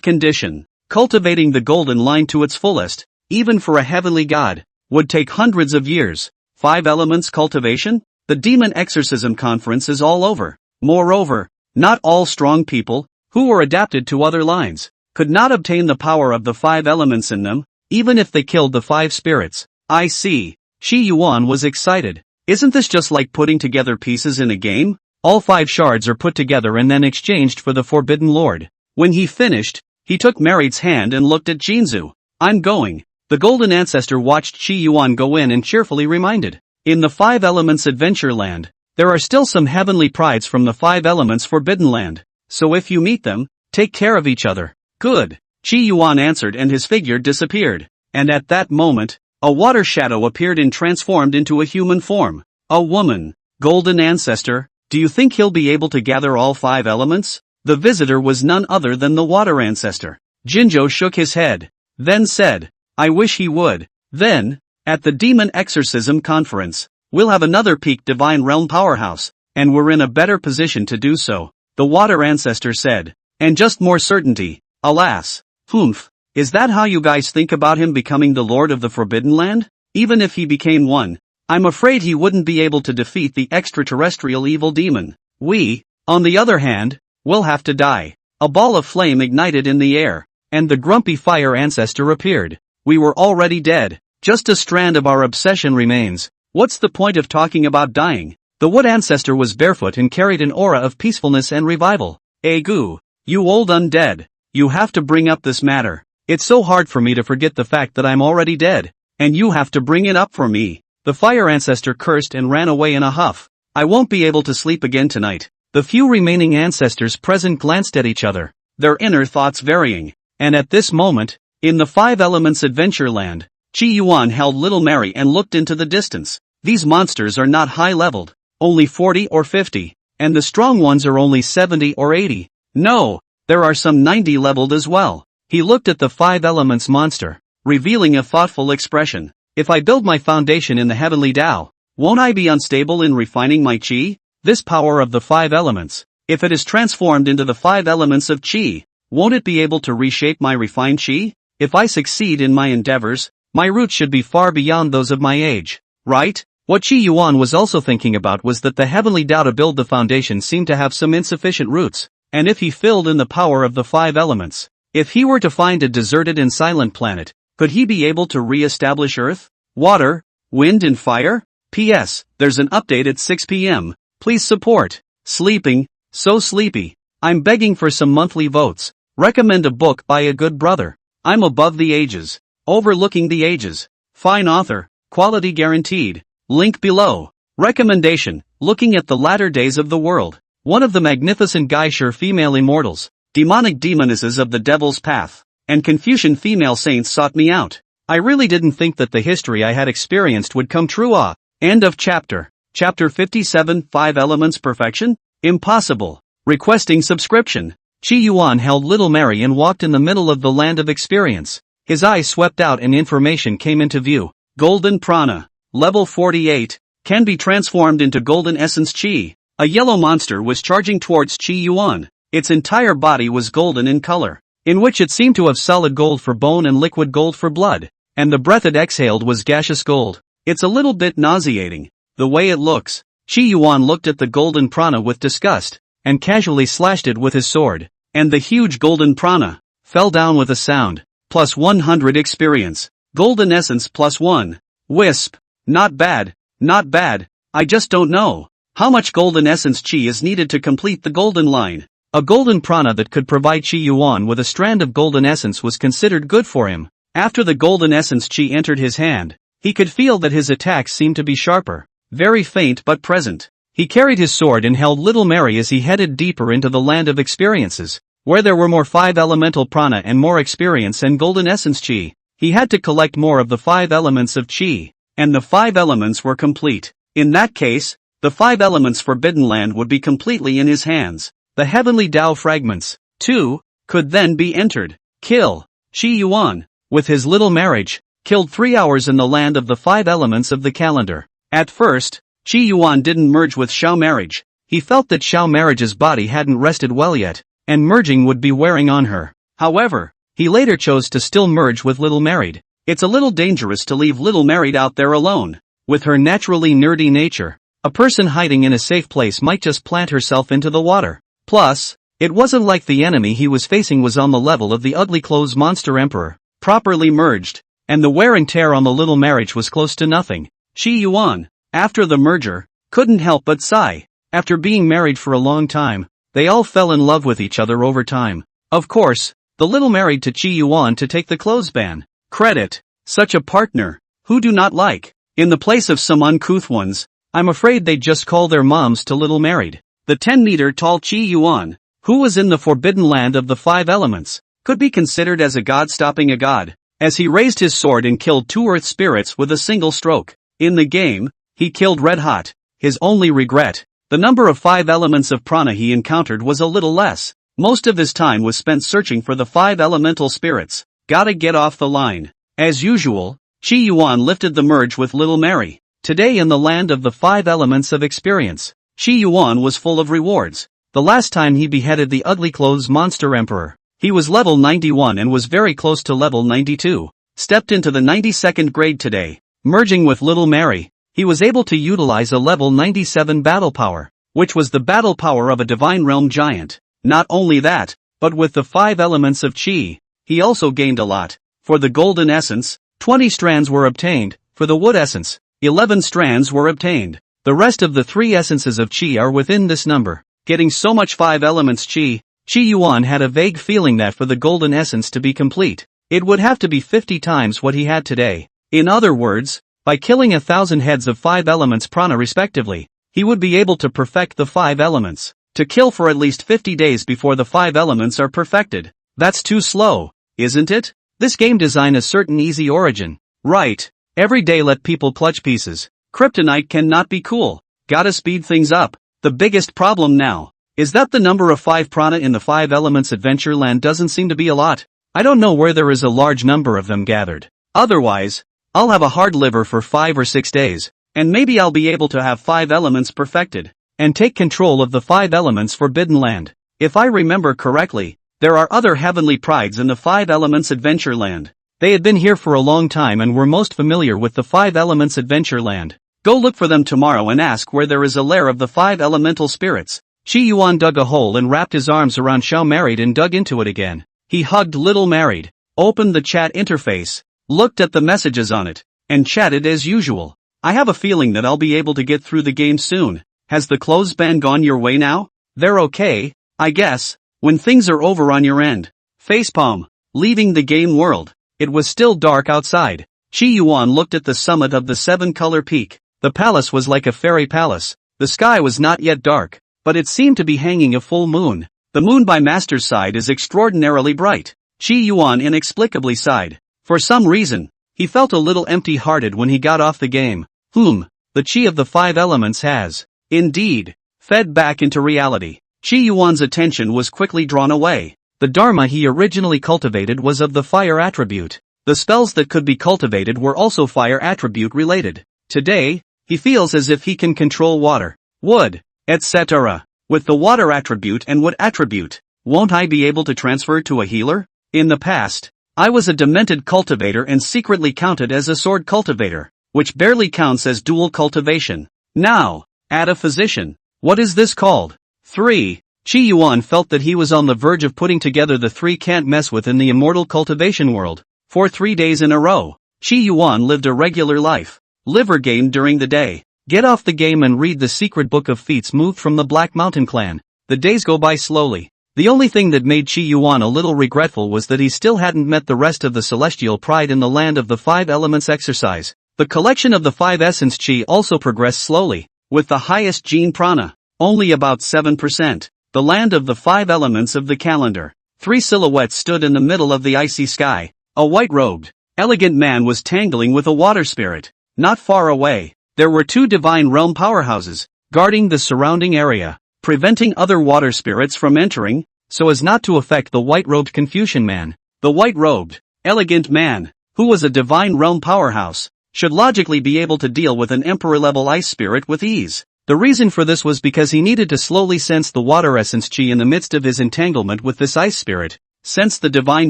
[SPEAKER 1] condition. Cultivating the golden line to its fullest, even for a heavenly god, would take hundreds of years. 5 elements cultivation? The demon exorcism conference is all over. Moreover, not all strong people, who were adapted to other lines, could not obtain the power of the 5 elements in them, even if they killed the 5 spirits. I see. Qi Yuan was excited. Isn't this just like putting together pieces in a game? All 5 shards are put together and then exchanged for the Forbidden Lord. When he finished, he took Merit's hand and looked at Jinzu. I'm going. The golden ancestor watched Qi Yuan go in and cheerfully reminded. In the 5 elements Adventure Land, there are still some heavenly prides from the 5 elements Forbidden Land. So if you meet them, take care of each other. Good. Qi Yuan answered and his figure disappeared. And at that moment, a water shadow appeared and transformed into a human form. A woman. Golden ancestor, do you think he'll be able to gather all 5 elements? The visitor was none other than the water ancestor. Jinzhou shook his head. Then said, I wish he would. Then, at the demon exorcism conference, we'll have another peak divine realm powerhouse, and we're in a better position to do so. The water ancestor said. And just more certainty. Alas. Humph. Is that how you guys think about him becoming the lord of the Forbidden Land? Even if he became one, I'm afraid he wouldn't be able to defeat the extraterrestrial evil demon. We, on the other hand, will have to die. A ball of flame ignited in the air, and the grumpy fire ancestor appeared. We were already dead. Just a strand of our obsession remains. What's the point of talking about dying? The wood ancestor was barefoot and carried an aura of peacefulness and revival. Egu, you old undead. You have to bring up this matter. It's so hard for me to forget the fact that I'm already dead, and you have to bring it up for me. The fire ancestor cursed and ran away in a huff. I won't be able to sleep again tonight. The few remaining ancestors present glanced at each other, their inner thoughts varying. And at this moment, in the 5 elements Adventure Land, Qi Yuan held little Mary and looked into the distance. These monsters are not high-leveled, only 40 or 50, and the strong ones are only 70 or 80. No, there are some 90-leveled as well. He looked at the 5 elements monster, revealing a thoughtful expression. If I build my foundation in the heavenly Tao, won't I be unstable in refining my qi? This power of the 5 elements, if it is transformed into the 5 elements of qi, won't it be able to reshape my refined qi? If I succeed in my endeavors, my roots should be far beyond those of my age, right? What Qi Yuan was also thinking about was that the heavenly Tao to build the foundation seemed to have some insufficient roots, and if he filled in the power of the 5 elements, if he were to find a deserted and silent planet, could he be able to re-establish Earth, water, wind and fire? P.S. There's an update at 6 p.m. Please support. Sleeping, so sleepy. I'm begging for some monthly votes. Recommend a book by a good brother. I'm above the ages. Overlooking the ages. Fine author. Quality guaranteed. Link below. Recommendation. Looking at the latter days of the world. One of the magnificent Gaisher female immortals. Demonic demonesses of the devil's path. And Confucian female saints sought me out. I really didn't think that the history I had experienced would come true. End of chapter. Chapter 57 5 Elements Perfection? Impossible. Requesting subscription. Qi Yuan held little Mary and walked in the middle of the land of experience. His eyes swept out and information came into view. Golden Prana. Level 48. Can be transformed into Golden Essence Qi. A yellow monster was charging towards Qi Yuan. Its entire body was golden in color, in which it seemed to have solid gold for bone and liquid gold for blood, and the breath it exhaled was gaseous gold. It's a little bit nauseating, the way it looks. Qi Yuan looked at the golden prana with disgust, and casually slashed it with his sword, and the huge golden prana fell down with a sound. Plus 100 experience. Golden essence plus 1. Wisp. Not bad, not bad. I just don't know how much golden essence chi is needed to complete the golden line. A golden prana that could provide Qi Yuan with a strand of golden essence was considered good for him. After the golden essence chi entered his hand, he could feel that his attacks seemed to be sharper, very faint but present. He carried his sword and held little Mary as he headed deeper into the land of experiences, where there were more 5 elemental prana and more experience and golden essence chi. He had to collect more of the 5 elements of chi, and the 5 elements were complete. In that case, The 5 elements forbidden land would be completely in his hands. The heavenly Tao fragments, too, could then be entered. Kill. Qi Yuan, with his little marriage, killed 3 hours in the land of the 5 elements of the calendar. At first, Qi Yuan didn't merge with Xiao marriage. He felt that Xiao marriage's body hadn't rested well yet, and merging would be wearing on her. However, he later chose to still merge with Little Married. It's a little dangerous to leave Little Married out there alone. With her naturally nerdy nature, a person hiding in a safe place might just plant herself into the water. Plus, it wasn't like the enemy he was facing was on the level of the ugly clothes monster emperor, properly merged, and the wear and tear on the Little Marriage was close to nothing. Qi Yuan, after the merger, couldn't help but sigh. After being married for a long time, they all fell in love with each other over time. Of course, the Little Married to Qi Yuan to take the clothes ban. Credit. Such a partner. Who do not like? In the place of some uncouth ones, I'm afraid they'd just call their moms to Little Married. The 10-meter tall Qi Yuan, who was in the forbidden land of the 5 elements, could be considered as a god stopping a god, as he raised his sword and killed 2 earth spirits with a single stroke. In the game, he killed red hot. His only regret, the number of 5 elements of prana he encountered was a little less. Most of his time was spent searching for the 5 elemental spirits. Gotta get off the line. As usual, Qi Yuan lifted the merge with Little Mary. Today in the land of the 5 elements of experience, Qi Yuan was full of rewards. The last time he beheaded the ugly clothes monster emperor, he was level 91 and was very close to level 92. Stepped into the 92nd grade today. Merging with Little Mary, he was able to utilize a level 97 battle power, which was the battle power of a divine realm giant. Not only that, but with the 5 elements of Qi, he also gained a lot. For the golden essence, 20 strands were obtained. For the wood essence, 11 strands were obtained. The rest of the 3 essences of Qi are within this number. Getting so much 5 elements Qi Yuan had a vague feeling that for the golden essence to be complete, it would have to be 50 times what he had today. In other words, by killing 1,000 heads of 5 elements prana respectively, he would be able to perfect the 5 elements. To kill for at least 50 days before the 5 elements are perfected. That's too slow, isn't it? This game design a certain easy origin. Right. Every day let people clutch pieces. Kryptonite cannot be cool. Gotta speed things up. The biggest problem now is that the number of 5 prana in the 5 elements adventure land doesn't seem to be a lot. I don't know where there is a large number of them gathered. Otherwise, I'll have a hard liver for 5 or 6 days, and maybe I'll be able to have 5 elements perfected, and take control of the 5 elements forbidden land. If I remember correctly, there are other heavenly prides in the 5 elements adventure land. They had been here for a long time and were most familiar with the 5 elements adventure land. Go look for them tomorrow and ask where there is a lair of the 5 elemental spirits. Qi Yuan dug a hole and wrapped his arms around Xiao Married and dug into it again. He hugged Little Married, opened the chat interface, looked at the messages on it, and chatted as usual. I have a feeling that I'll be able to get through the game soon. Has the clothes ban gone your way now? They're okay, I guess, when things are over on your end. Facepalm. Leaving the game world. It was still dark outside. Qi Yuan looked at the summit of the 7-color peak. The palace was like a fairy palace. The sky was not yet dark, but it seemed to be hanging a full moon. The moon by Master's side is extraordinarily bright. Qi Yuan inexplicably sighed. For some reason, he felt a little empty-hearted when he got off the game. The Qi of the 5 elements has, indeed, fed back into reality. Qi Yuan's attention was quickly drawn away. The Dharma he originally cultivated was of the fire attribute. The spells that could be cultivated were also fire attribute related. Today, he feels as if he can control water, wood, etc. With the water attribute and wood attribute, won't I be able to transfer to a healer? In the past, I was a demented cultivator and secretly counted as a sword cultivator, which barely counts as dual cultivation. Now, add a physician. What is this called? 3. Qi Yuan felt that he was on the verge of putting together the 3 can't mess with in the immortal cultivation world. For 3 days in a row, Qi Yuan lived a regular life. Liver game during the day. Get off the game and read the secret book of feats moved from the Black Mountain clan. The days go by slowly. The only thing that made Qi Yuan a little regretful was that he still hadn't met the rest of the celestial pride in the land of the 5 elements exercise. The collection of the 5 essence Qi also progressed slowly, with the highest gene prana, only about 7%. The land of the 5 elements of the calendar. 3 silhouettes stood in the middle of the icy sky. A white-robed, elegant man was tangling with a water spirit. Not far away, there were 2 divine realm powerhouses. guarding the surrounding area, preventing other water spirits from entering, so as not to affect the white-robed Confucian man. The white-robed, elegant man, who was a divine realm powerhouse, should logically be able to deal with an emperor-level ice spirit with ease. The reason for this was because he needed to slowly sense the water essence chi in the midst of his entanglement with this ice spirit, sense the divine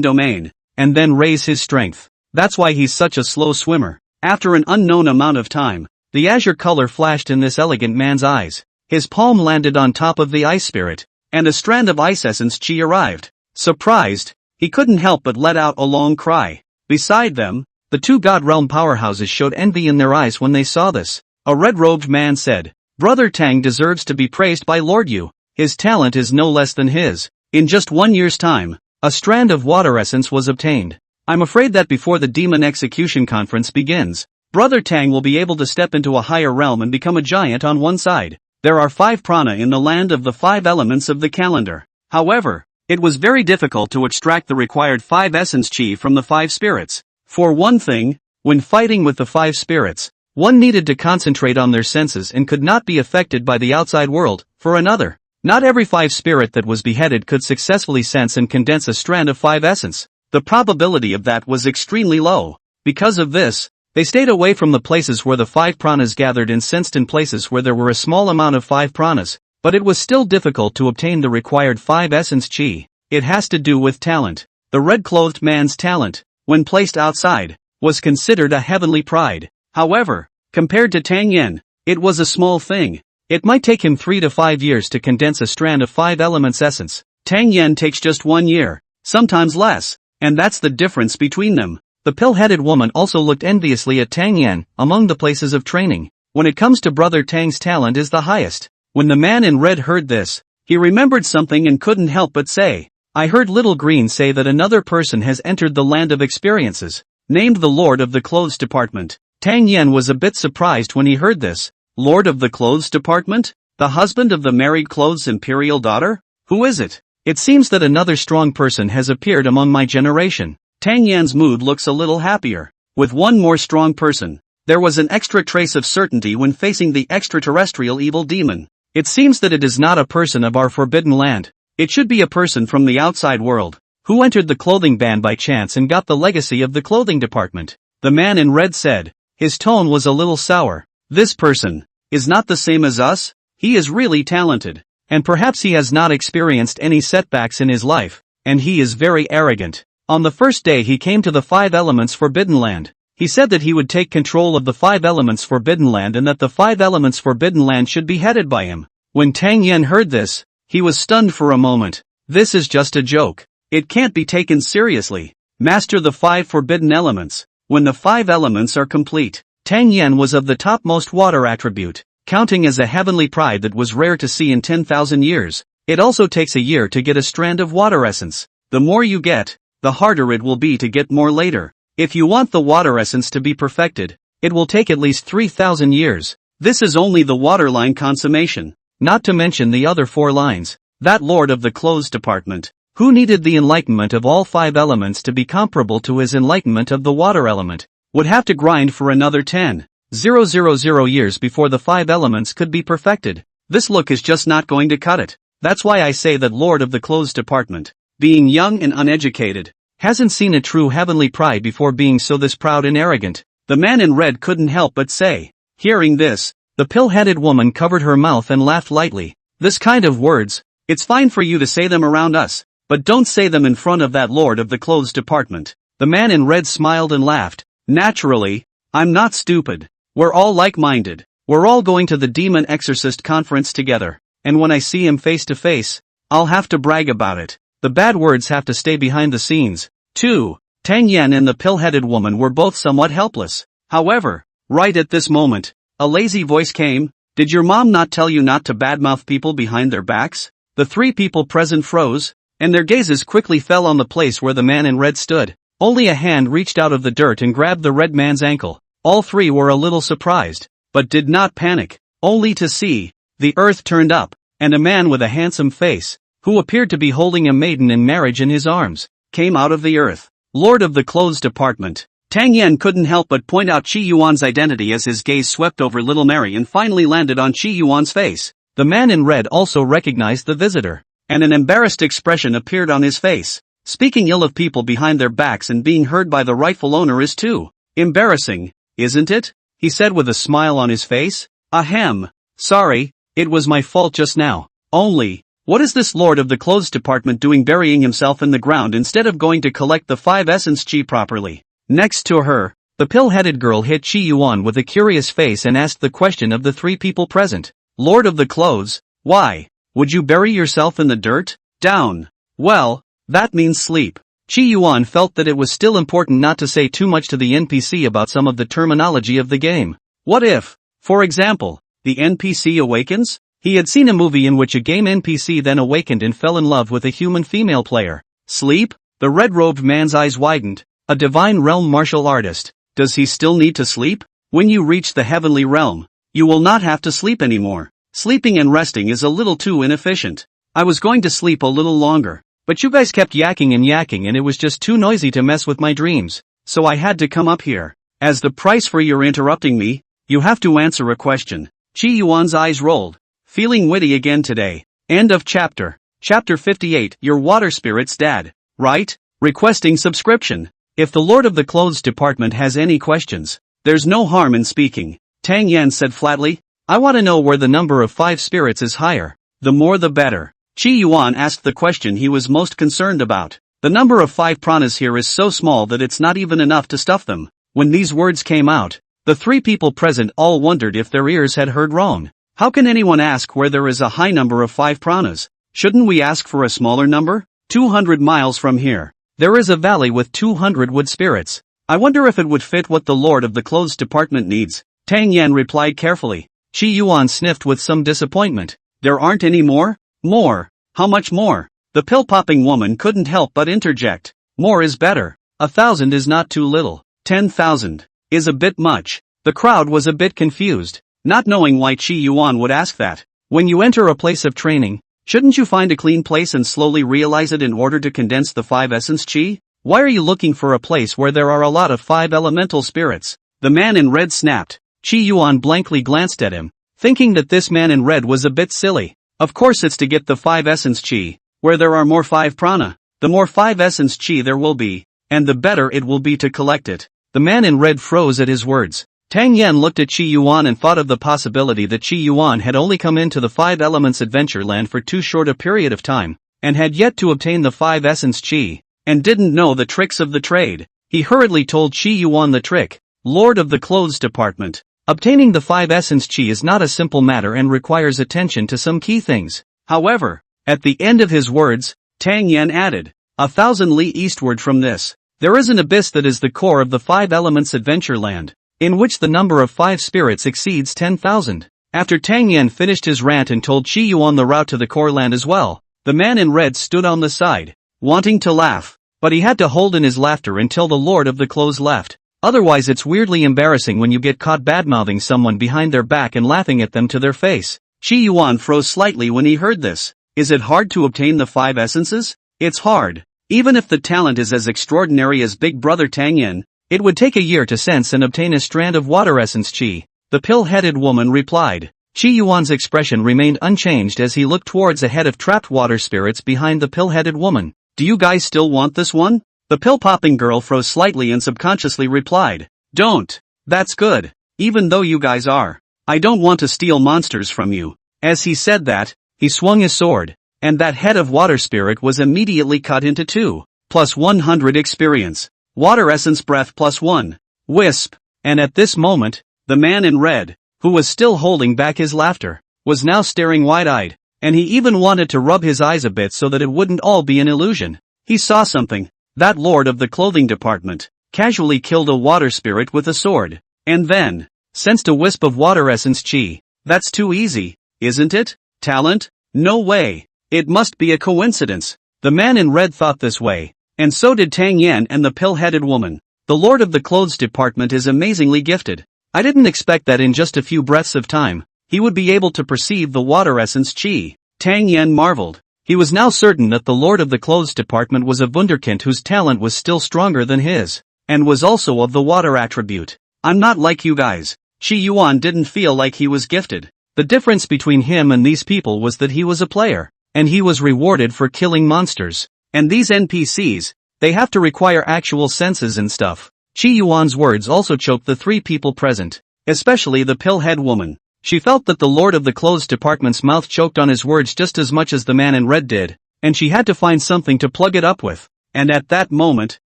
[SPEAKER 1] domain, and then raise his strength. That's why he's such a slow swimmer. After an unknown amount of time, the azure color flashed in this elegant man's eyes. His palm landed on top of the ice spirit, and a strand of ice essence chi arrived. Surprised, he couldn't help but let out a long cry. Beside them, the two god realm powerhouses showed envy in their eyes when they saw this. A red-robed man said, "Brother Tang deserves to be praised by Lord Yu. His talent is no less than his." In just 1 year's time, a strand of water essence was obtained. I'm afraid that before the demon execution conference begins, Brother Tang will be able to step into a higher realm and become a giant on one side. There are 5 prana in the land of the 5 elements of the calendar. However, it was very difficult to extract the required 5 essence chi from the 5 spirits. For one thing, when fighting with the 5 spirits, one needed to concentrate on their senses and could not be affected by the outside world. For another, not every 5 spirit that was beheaded could successfully sense and condense a strand of 5 essence. The probability of that was extremely low. Because of this, they stayed away from the places where the 5 pranas gathered and sensed in places where there were a small amount of 5 pranas, but it was still difficult to obtain the required 5 essence chi. It has to do with talent. The red-clothed man's talent, when placed outside, was considered a heavenly pride. However, compared to Tang Yen, it was a small thing. It might take him 3 to 5 years to condense a strand of 5 elements essence. Tang Yen takes just 1 year, sometimes less, and that's the difference between them. The pill-headed woman also looked enviously at Tang Yen. Among the places of training, when it comes to Brother Tang's talent is the highest. When the man in red heard this, he remembered something and couldn't help but say, "I heard Little Green say that another person has entered the land of experiences, named the Lord of the Clothes Department." Tang Yen was a bit surprised when he heard this. Lord of the Clothes Department? The husband of the married clothes imperial daughter? Who is it? It seems that another strong person has appeared among my generation. Tang Yan's mood looks a little happier. With one more strong person, there was an extra trace of certainty when facing the extraterrestrial evil demon. It seems that it is not a person of our forbidden land. It should be a person from the outside world, who entered the clothing band by chance and got the legacy of the clothing department. The man in red said. His tone was a little sour. This person is not the same as us. He is really talented, and perhaps he has not experienced any setbacks in his life, and he is very arrogant. On the first day he came to the 5 elements forbidden land. He said that he would take control of the 5 elements forbidden land and that the 5 elements forbidden land should be headed by him. When Tang Yen heard this, he was stunned for a moment. This is just a joke. It can't be taken seriously. Master the 5 forbidden elements. When the 5 elements are complete, Tang Yen was of the topmost water attribute, counting as a heavenly pride that was rare to see in 10,000 years. It also takes a year to get a strand of water essence. The more you get, the harder it will be to get more later. If you want the water essence to be perfected, it will take at least 3,000 years. This is only the waterline consummation, not to mention the other 4 lines. That Lord of the Clothes Department, who needed the enlightenment of all 5 elements to be comparable to his enlightenment of the water element, would have to grind for another 10,000 years before the 5 elements could be perfected. This look is just not going to cut it. That's why I say that Lord of the Clothes Department, being young and uneducated, hasn't seen a true heavenly pride before being so this proud and arrogant. The man in red couldn't help but say. Hearing this, the pill-headed woman covered her mouth and laughed lightly. This kind of words, it's fine for you to say them around us, but don't say them in front of that Lord of the Clothes Department. The man in red smiled and laughed. Naturally, I'm not stupid. We're all like-minded. We're all going to the Demon Exorcist conference together, and when I see him face to face, I'll have to brag about it. The bad words have to stay behind the scenes. 2. Tang Yen and the pill-headed woman were both somewhat helpless. However, right at this moment, a lazy voice came. Did your mom not tell you not to badmouth people behind their backs? The 3 people present froze, and their gazes quickly fell on the place where the man in red stood. Only a hand reached out of the dirt and grabbed the red man's ankle. All 3 were a little surprised, but did not panic, only to see the earth turned up, and a man with a handsome face, who appeared to be holding a maiden in marriage in his arms, came out of the earth. Lord of the Clothes Department, Tang Yan couldn't help but point out Qi Yuan's identity as his gaze swept over little Mary and finally landed on Qi Yuan's face. The man in red also recognized the visitor, and an embarrassed expression appeared on his face. Speaking ill of people behind their backs and being heard by the rightful owner is too embarrassing, isn't it? He said with a smile on his face. Ahem. Sorry, it was my fault just now. Only, what is this lord of the clothes department doing burying himself in the ground instead of going to collect the 5 essence Qi properly? Next to her, the pill-headed girl hit Qi Yuan with a curious face and asked the question of the 3 people present. Lord of the clothes, why would you bury yourself in the dirt? Down. Well, that means sleep. Qi Yuan felt that it was still important not to say too much to the NPC about some of the terminology of the game. What if, for example, the NPC awakens? He had seen a movie in which a game NPC then awakened and fell in love with a human female player. Sleep? The red-robed man's eyes widened. A divine realm martial artist. Does he still need to sleep? When you reach the heavenly realm, you will not have to sleep anymore. Sleeping and resting is a little too inefficient. I was going to sleep a little longer, but you guys kept yakking and it was just too noisy to mess with my dreams, so I had to come up here. As the price for your interrupting me, you have to answer a question. Qi Yuan's eyes rolled. Feeling witty again today. End of chapter. Chapter 58. Your water spirit's dad, right? Requesting subscription. If the Lord of the Clothes Department has any questions, there's no harm in speaking. Tang Yan said flatly. I want to know where the number of 5 spirits is higher. The more the better. Qi Yuan asked the question he was most concerned about. The number of 5 pranas here is so small that it's not even enough to stuff them. When these words came out, the 3 people present all wondered if their ears had heard wrong. How can anyone ask where there is a high number of 5 pranas? Shouldn't we ask for a smaller number? 200 miles from here, there is a valley with 200 wood spirits. I wonder if it would fit what the Lord of the Clothes Department needs. Tang Yan replied carefully. Qi Yuan sniffed with some disappointment. There aren't any more? More? How much more? The pill-popping woman couldn't help but interject. More is better. 1,000 is not too little. 10,000 is a bit much. The crowd was a bit confused, not knowing why Qi Yuan would ask that. When you enter a place of training, shouldn't you find a clean place and slowly realize it in order to condense the 5 essence Qi? Why are you looking for a place where there are a lot of 5 elemental spirits? The man in red snapped. Qi Yuan blankly glanced at him, thinking that this man in red was a bit silly. Of course it's to get the 5 essence Qi. Where there are more 5 prana, the more 5 essence Qi there will be, and the better it will be to collect it. The man in red froze at his words. Tang Yan looked at Qi Yuan and thought of the possibility that Qi Yuan had only come into the 5 elements adventure land for too short a period of time, and had yet to obtain the 5 essence Qi, and didn't know the tricks of the trade. He hurriedly told Qi Yuan the trick. Lord of the Clothes Department. Obtaining the 5 essence Qi is not a simple matter and requires attention to some key things. However, at the end of his words, Tang Yan added, 1,000 li eastward from this, there is an abyss that is the core of the 5 elements adventure land, in which the number of 5 spirits exceeds 10,000. After Tang Yan finished his rant and told Qi Yuan the route to the core land as well, the man in red stood on the side, wanting to laugh, but he had to hold in his laughter until the Lord of the Clothes left. Otherwise it's weirdly embarrassing when you get caught badmouthing someone behind their back and laughing at them to their face. Qi Yuan froze slightly when he heard this. Is it hard to obtain the 5 essences? It's hard. Even if the talent is as extraordinary as Big Brother Tang Yan, it would take a year to sense and obtain a strand of water essence Qi. The pill-headed woman replied. Qi Yuan's expression remained unchanged as he looked towards a head of trapped water spirits behind the pill-headed woman. Do you guys still want this one? The pill-popping girl froze slightly and subconsciously replied. Don't. That's good. Even though you guys are. I don't want to steal monsters from you. As he said that, he swung his sword, and that head of water spirit was immediately cut into 2. Plus 100 experience. Water essence breath plus 1. Wisp. And at this moment, the man in red, who was still holding back his laughter, was now staring wide-eyed, and he even wanted to rub his eyes a bit so that it wouldn't all be an illusion. He saw something. That Lord of the Clothing Department casually killed a water spirit with a sword, and then sensed a wisp of water essence Qi. That's too easy, isn't it? Talent? No way. It must be a coincidence. The man in red thought this way, and so did Tang Yan and the pill-headed woman. The Lord of the Clothes Department is amazingly gifted. I didn't expect that in just a few breaths of time, he would be able to perceive the water essence Qi. Tang Yan marveled. He was now certain that the Lord of the Clothes Department was a wunderkind whose talent was still stronger than his. and was also of the water attribute. I'm not like you guys. Qi Yuan didn't feel like he was gifted. The difference between him and these people was that he was a player, and he was rewarded for killing monsters. And these NPCs, they have to require actual senses and stuff. Qi Yuan's words also choked the three people present, especially the pill-head woman. She felt that the Lord of the Clothes Department's mouth choked on his words just as much as the man in red did, and she had to find something to plug it up with. And at that moment,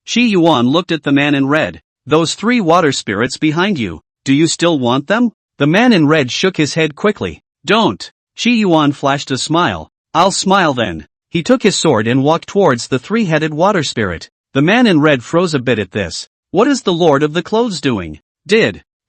[SPEAKER 1] Qi Yuan looked at the man in red. Those three water spirits behind you, do you still want them? The man in red shook his head quickly. Don't. Qi Yuan flashed a smile. I'll smile then. He took his sword and walked towards the three-headed water spirit. The man in red froze a bit at this. What is the Lord of the Clothes doing?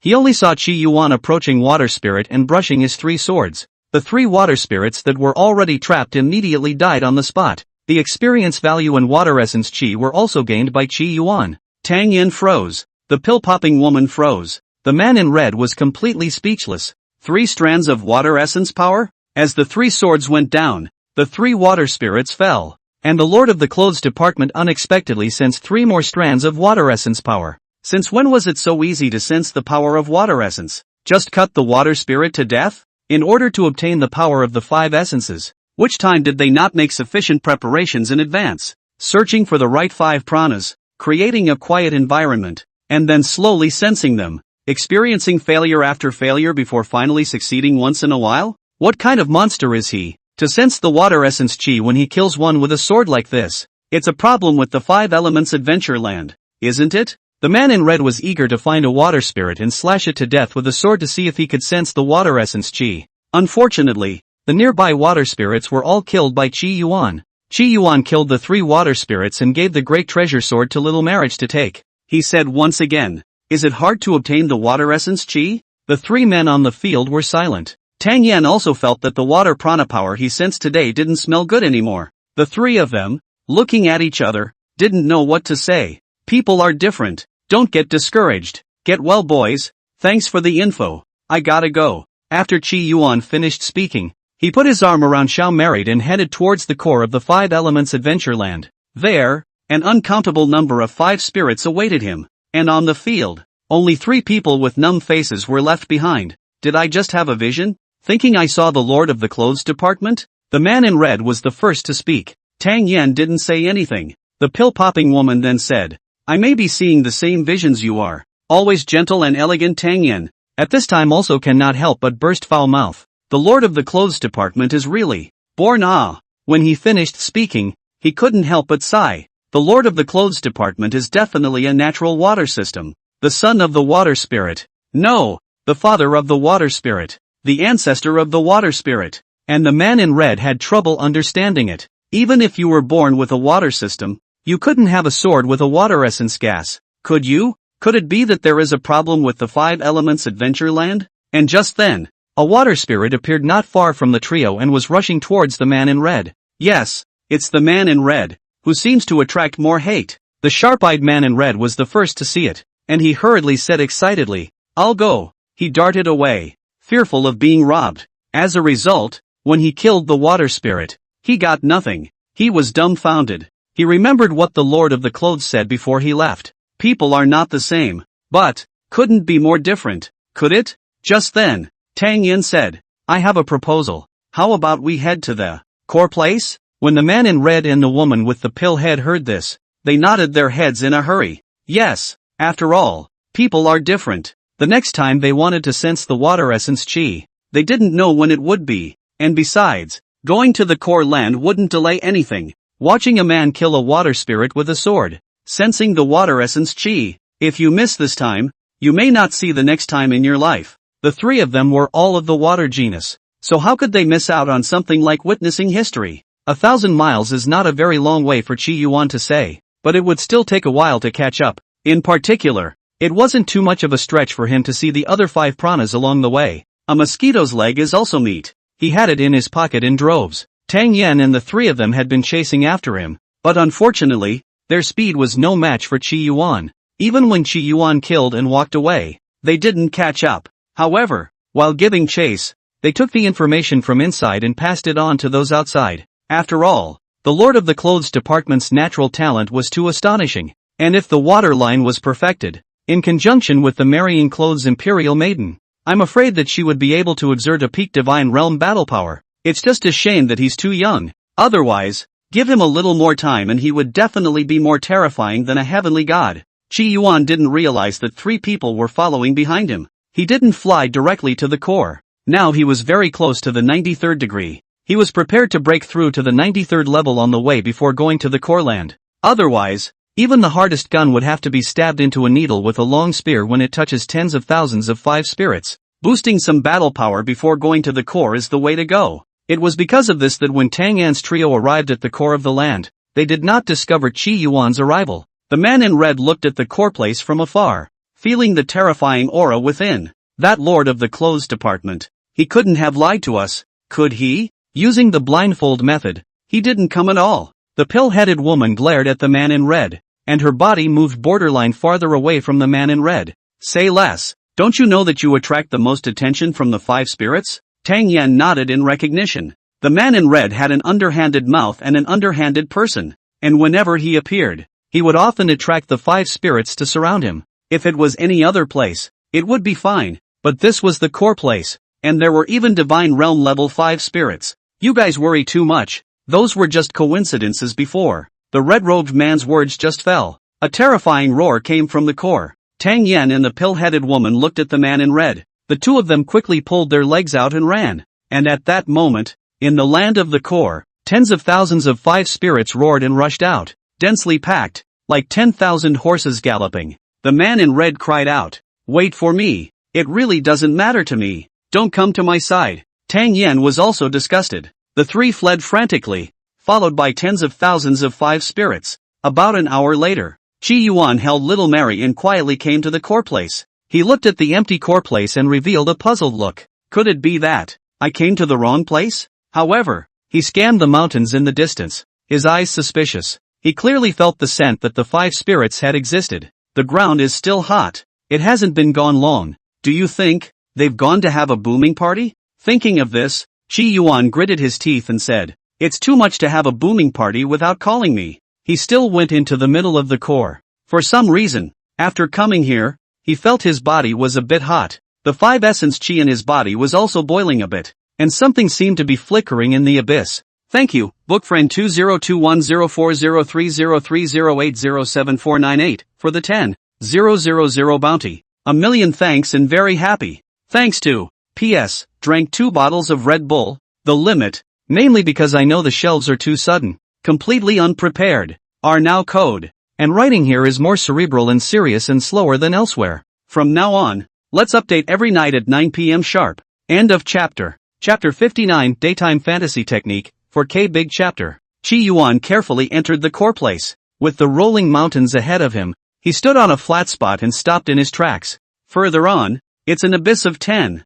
[SPEAKER 1] He only saw Qi Yuan approaching water spirit and brushing his three swords. The three water spirits that were already trapped immediately died on the spot. The experience value and water essence Qi were also gained by Qi Yuan. Tang Yin froze. The pill-popping woman froze. The man in red was completely speechless. 3 strands of water essence power? As the 3 swords went down, the 3 water spirits fell. And the Lord of the Clothes Department unexpectedly sensed 3 more strands of water essence power. Since when was it so easy to sense the power of water essence? Just cut the water spirit to death? In order to obtain the power of the 5 essences, which time did they not make sufficient preparations in advance? Searching for the right 5 pranas, creating a quiet environment, and then slowly sensing them, experiencing failure after failure before finally succeeding once in a while? What kind of monster is he, to sense the water essence Qi when he kills one with a sword like this? It's a problem with the 5 elements Adventureland, isn't it? The man in red was eager to find a water spirit and slash it to death with a sword to see if he could sense the water essence Qi. Unfortunately, the nearby water spirits were all killed by Qi Yuan. Qi Yuan killed the 3 water spirits and gave the great treasure sword to Little Marriage to take. He said once again, "Is it hard to obtain the water essence Qi?" The 3 men on the field were silent. Tang Yan also felt that the water prana power he sensed today didn't smell good anymore. The 3 of them, looking at each other, didn't know what to say. People are different. Don't get discouraged. Get well, boys. Thanks for the info. I gotta go. After Qi Yuan finished speaking, he put his arm around Xiao Married and headed towards the core of the 5 elements Adventureland. There, an uncountable number of 5 spirits awaited him. And on the field, only 3 people with numb faces were left behind. Did I just have a vision? Thinking I saw the Lord of the Clothes Department? The man in red was the first to speak. Tang Yan didn't say anything. The pill-popping woman then said, "I may be seeing the same visions you are." Always gentle and elegant Tang Yan, at this time also cannot help but burst foul mouth. The Lord of the Clothes Department is really born ah. When he finished speaking, he couldn't help but sigh. The Lord of the Clothes Department is definitely a natural water system. The son of the water spirit. No, the father of the water spirit. The ancestor of the water spirit. And the man in red had trouble understanding it. Even if you were born with a water system, you couldn't have a sword with a water essence gas, could you? Could it be that there is a problem with the 5 elements Adventureland? And just then, a water spirit appeared not far from the trio and was rushing towards the man in red. Yes, it's the man in red, who seems to attract more hate. The sharp-eyed man in red was the first to see it, and he hurriedly said excitedly, "I'll go." He darted away, fearful of being robbed. As a result, when he killed the water spirit, he got nothing. He was dumbfounded. He remembered what the Lord of the Clothes said before he left. People are not the same. But, couldn't be more different, could it? Just then, Tang Yin said, "I have a proposal. How about we head to the core place?" When the man in red and the woman with the pill head heard this, they nodded their heads in a hurry. Yes, after all, people are different. The next time they wanted to sense the water essence Qi, they didn't know when it would be. And besides, going to the core land wouldn't delay anything. Watching a man kill a water spirit with a sword, sensing the water essence Qi. If you miss this time, you may not see the next time in your life. The 3 of them were all of the water genus, so how could they miss out on something like witnessing history? 1,000 miles is not a very long way for Qi Yuan to say, but it would still take a while to catch up. In particular, it wasn't too much of a stretch for him to see the other 5 pranas along the way. A mosquito's leg is also meat. He had it in his pocket in droves. Tang Yan and the 3 of them had been chasing after him, but unfortunately, their speed was no match for Qi Yuan. Even when Qi Yuan killed and walked away, they didn't catch up. However, while giving chase, they took the information from inside and passed it on to those outside. After all, the Lord of the Clothes Department's natural talent was too astonishing. And if the water line was perfected, in conjunction with the marrying clothes Imperial Maiden, I'm afraid that she would be able to exert a peak divine realm battle power. It's just a shame that he's too young. Otherwise, give him a little more time and he would definitely be more terrifying than a heavenly god. Qi Yuan didn't realize that 3 people were following behind him. He didn't fly directly to the core. Now he was very close to the 93rd degree. He was prepared to break through to the 93rd level on the way before going to the core land. Otherwise, even the hardest gun would have to be stabbed into a needle with a long spear when it touches tens of thousands of 5 spirits. Boosting some battle power before going to the core is the way to go. It was because of this that when Tang Yan's trio arrived at the core of the land, they did not discover Qi Yuan's arrival. The man in red looked at the core place from afar, feeling the terrifying aura within. That lord of the clothes department. He couldn't have lied to us, could he? Using the blindfold method, he didn't come at all. The pill-headed woman glared at the man in red, and her body moved borderline farther away from the man in red. Say less. Don't you know that you attract the most attention from the 5 spirits? Tang Yan nodded in recognition. The man in red had an underhanded mouth and an underhanded person, and whenever he appeared, he would often attract the 5 spirits to surround him. If it was any other place, it would be fine, but this was the core place, and there were even divine realm level 5 spirits. You guys worry too much. Those were just coincidences before. The red-robed man's words just fell. A terrifying roar came from the core. Tang Yan and the pill-headed woman looked at the man in red. The 2 of them quickly pulled their legs out and ran. And at that moment, in the land of the core, tens of thousands of 5 spirits roared and rushed out, densely packed, like 10,000 horses galloping. The man in red cried out, "Wait for me. It really doesn't matter to me. Don't come to my side." Tang Yan was also disgusted. The 3 fled frantically, followed by tens of thousands of 5 spirits. About an hour later, Qi Yuan held little Mary and quietly came to the core place. He looked at the empty core place and revealed a puzzled look. Could it be that I came to the wrong place? However, he scanned the mountains in the distance, his eyes suspicious. He clearly felt the scent that the 5 spirits had existed. The ground is still hot. It hasn't been gone long. Do you think they've gone to have a booming party? Thinking of this, Qi Yuan gritted his teeth and said, "It's too much to have a booming party without calling me." He still went into the middle of the core. For some reason, after coming here, he felt his body was a bit hot. The 5 essence chi in his body was also boiling a bit, and something seemed to be flickering in the abyss. Thank you, bookfriend 2021040303080749 for the 10,000 bounty. A million thanks and very happy. Thanks to P.S. Drank 2 bottles of Red Bull, the limit, mainly because I know the shelves are too sudden, completely unprepared, are now code. And writing here is more cerebral and serious and slower than elsewhere. From now on, let's update every night at 9 p.m. sharp. End of chapter. Chapter 59 Daytime Fantasy Technique, for K Big Chapter. Qi Yuan carefully entered the core place. With the rolling mountains ahead of him, he stood on a flat spot and stopped in his tracks. Further on, it's an abyss of 10,000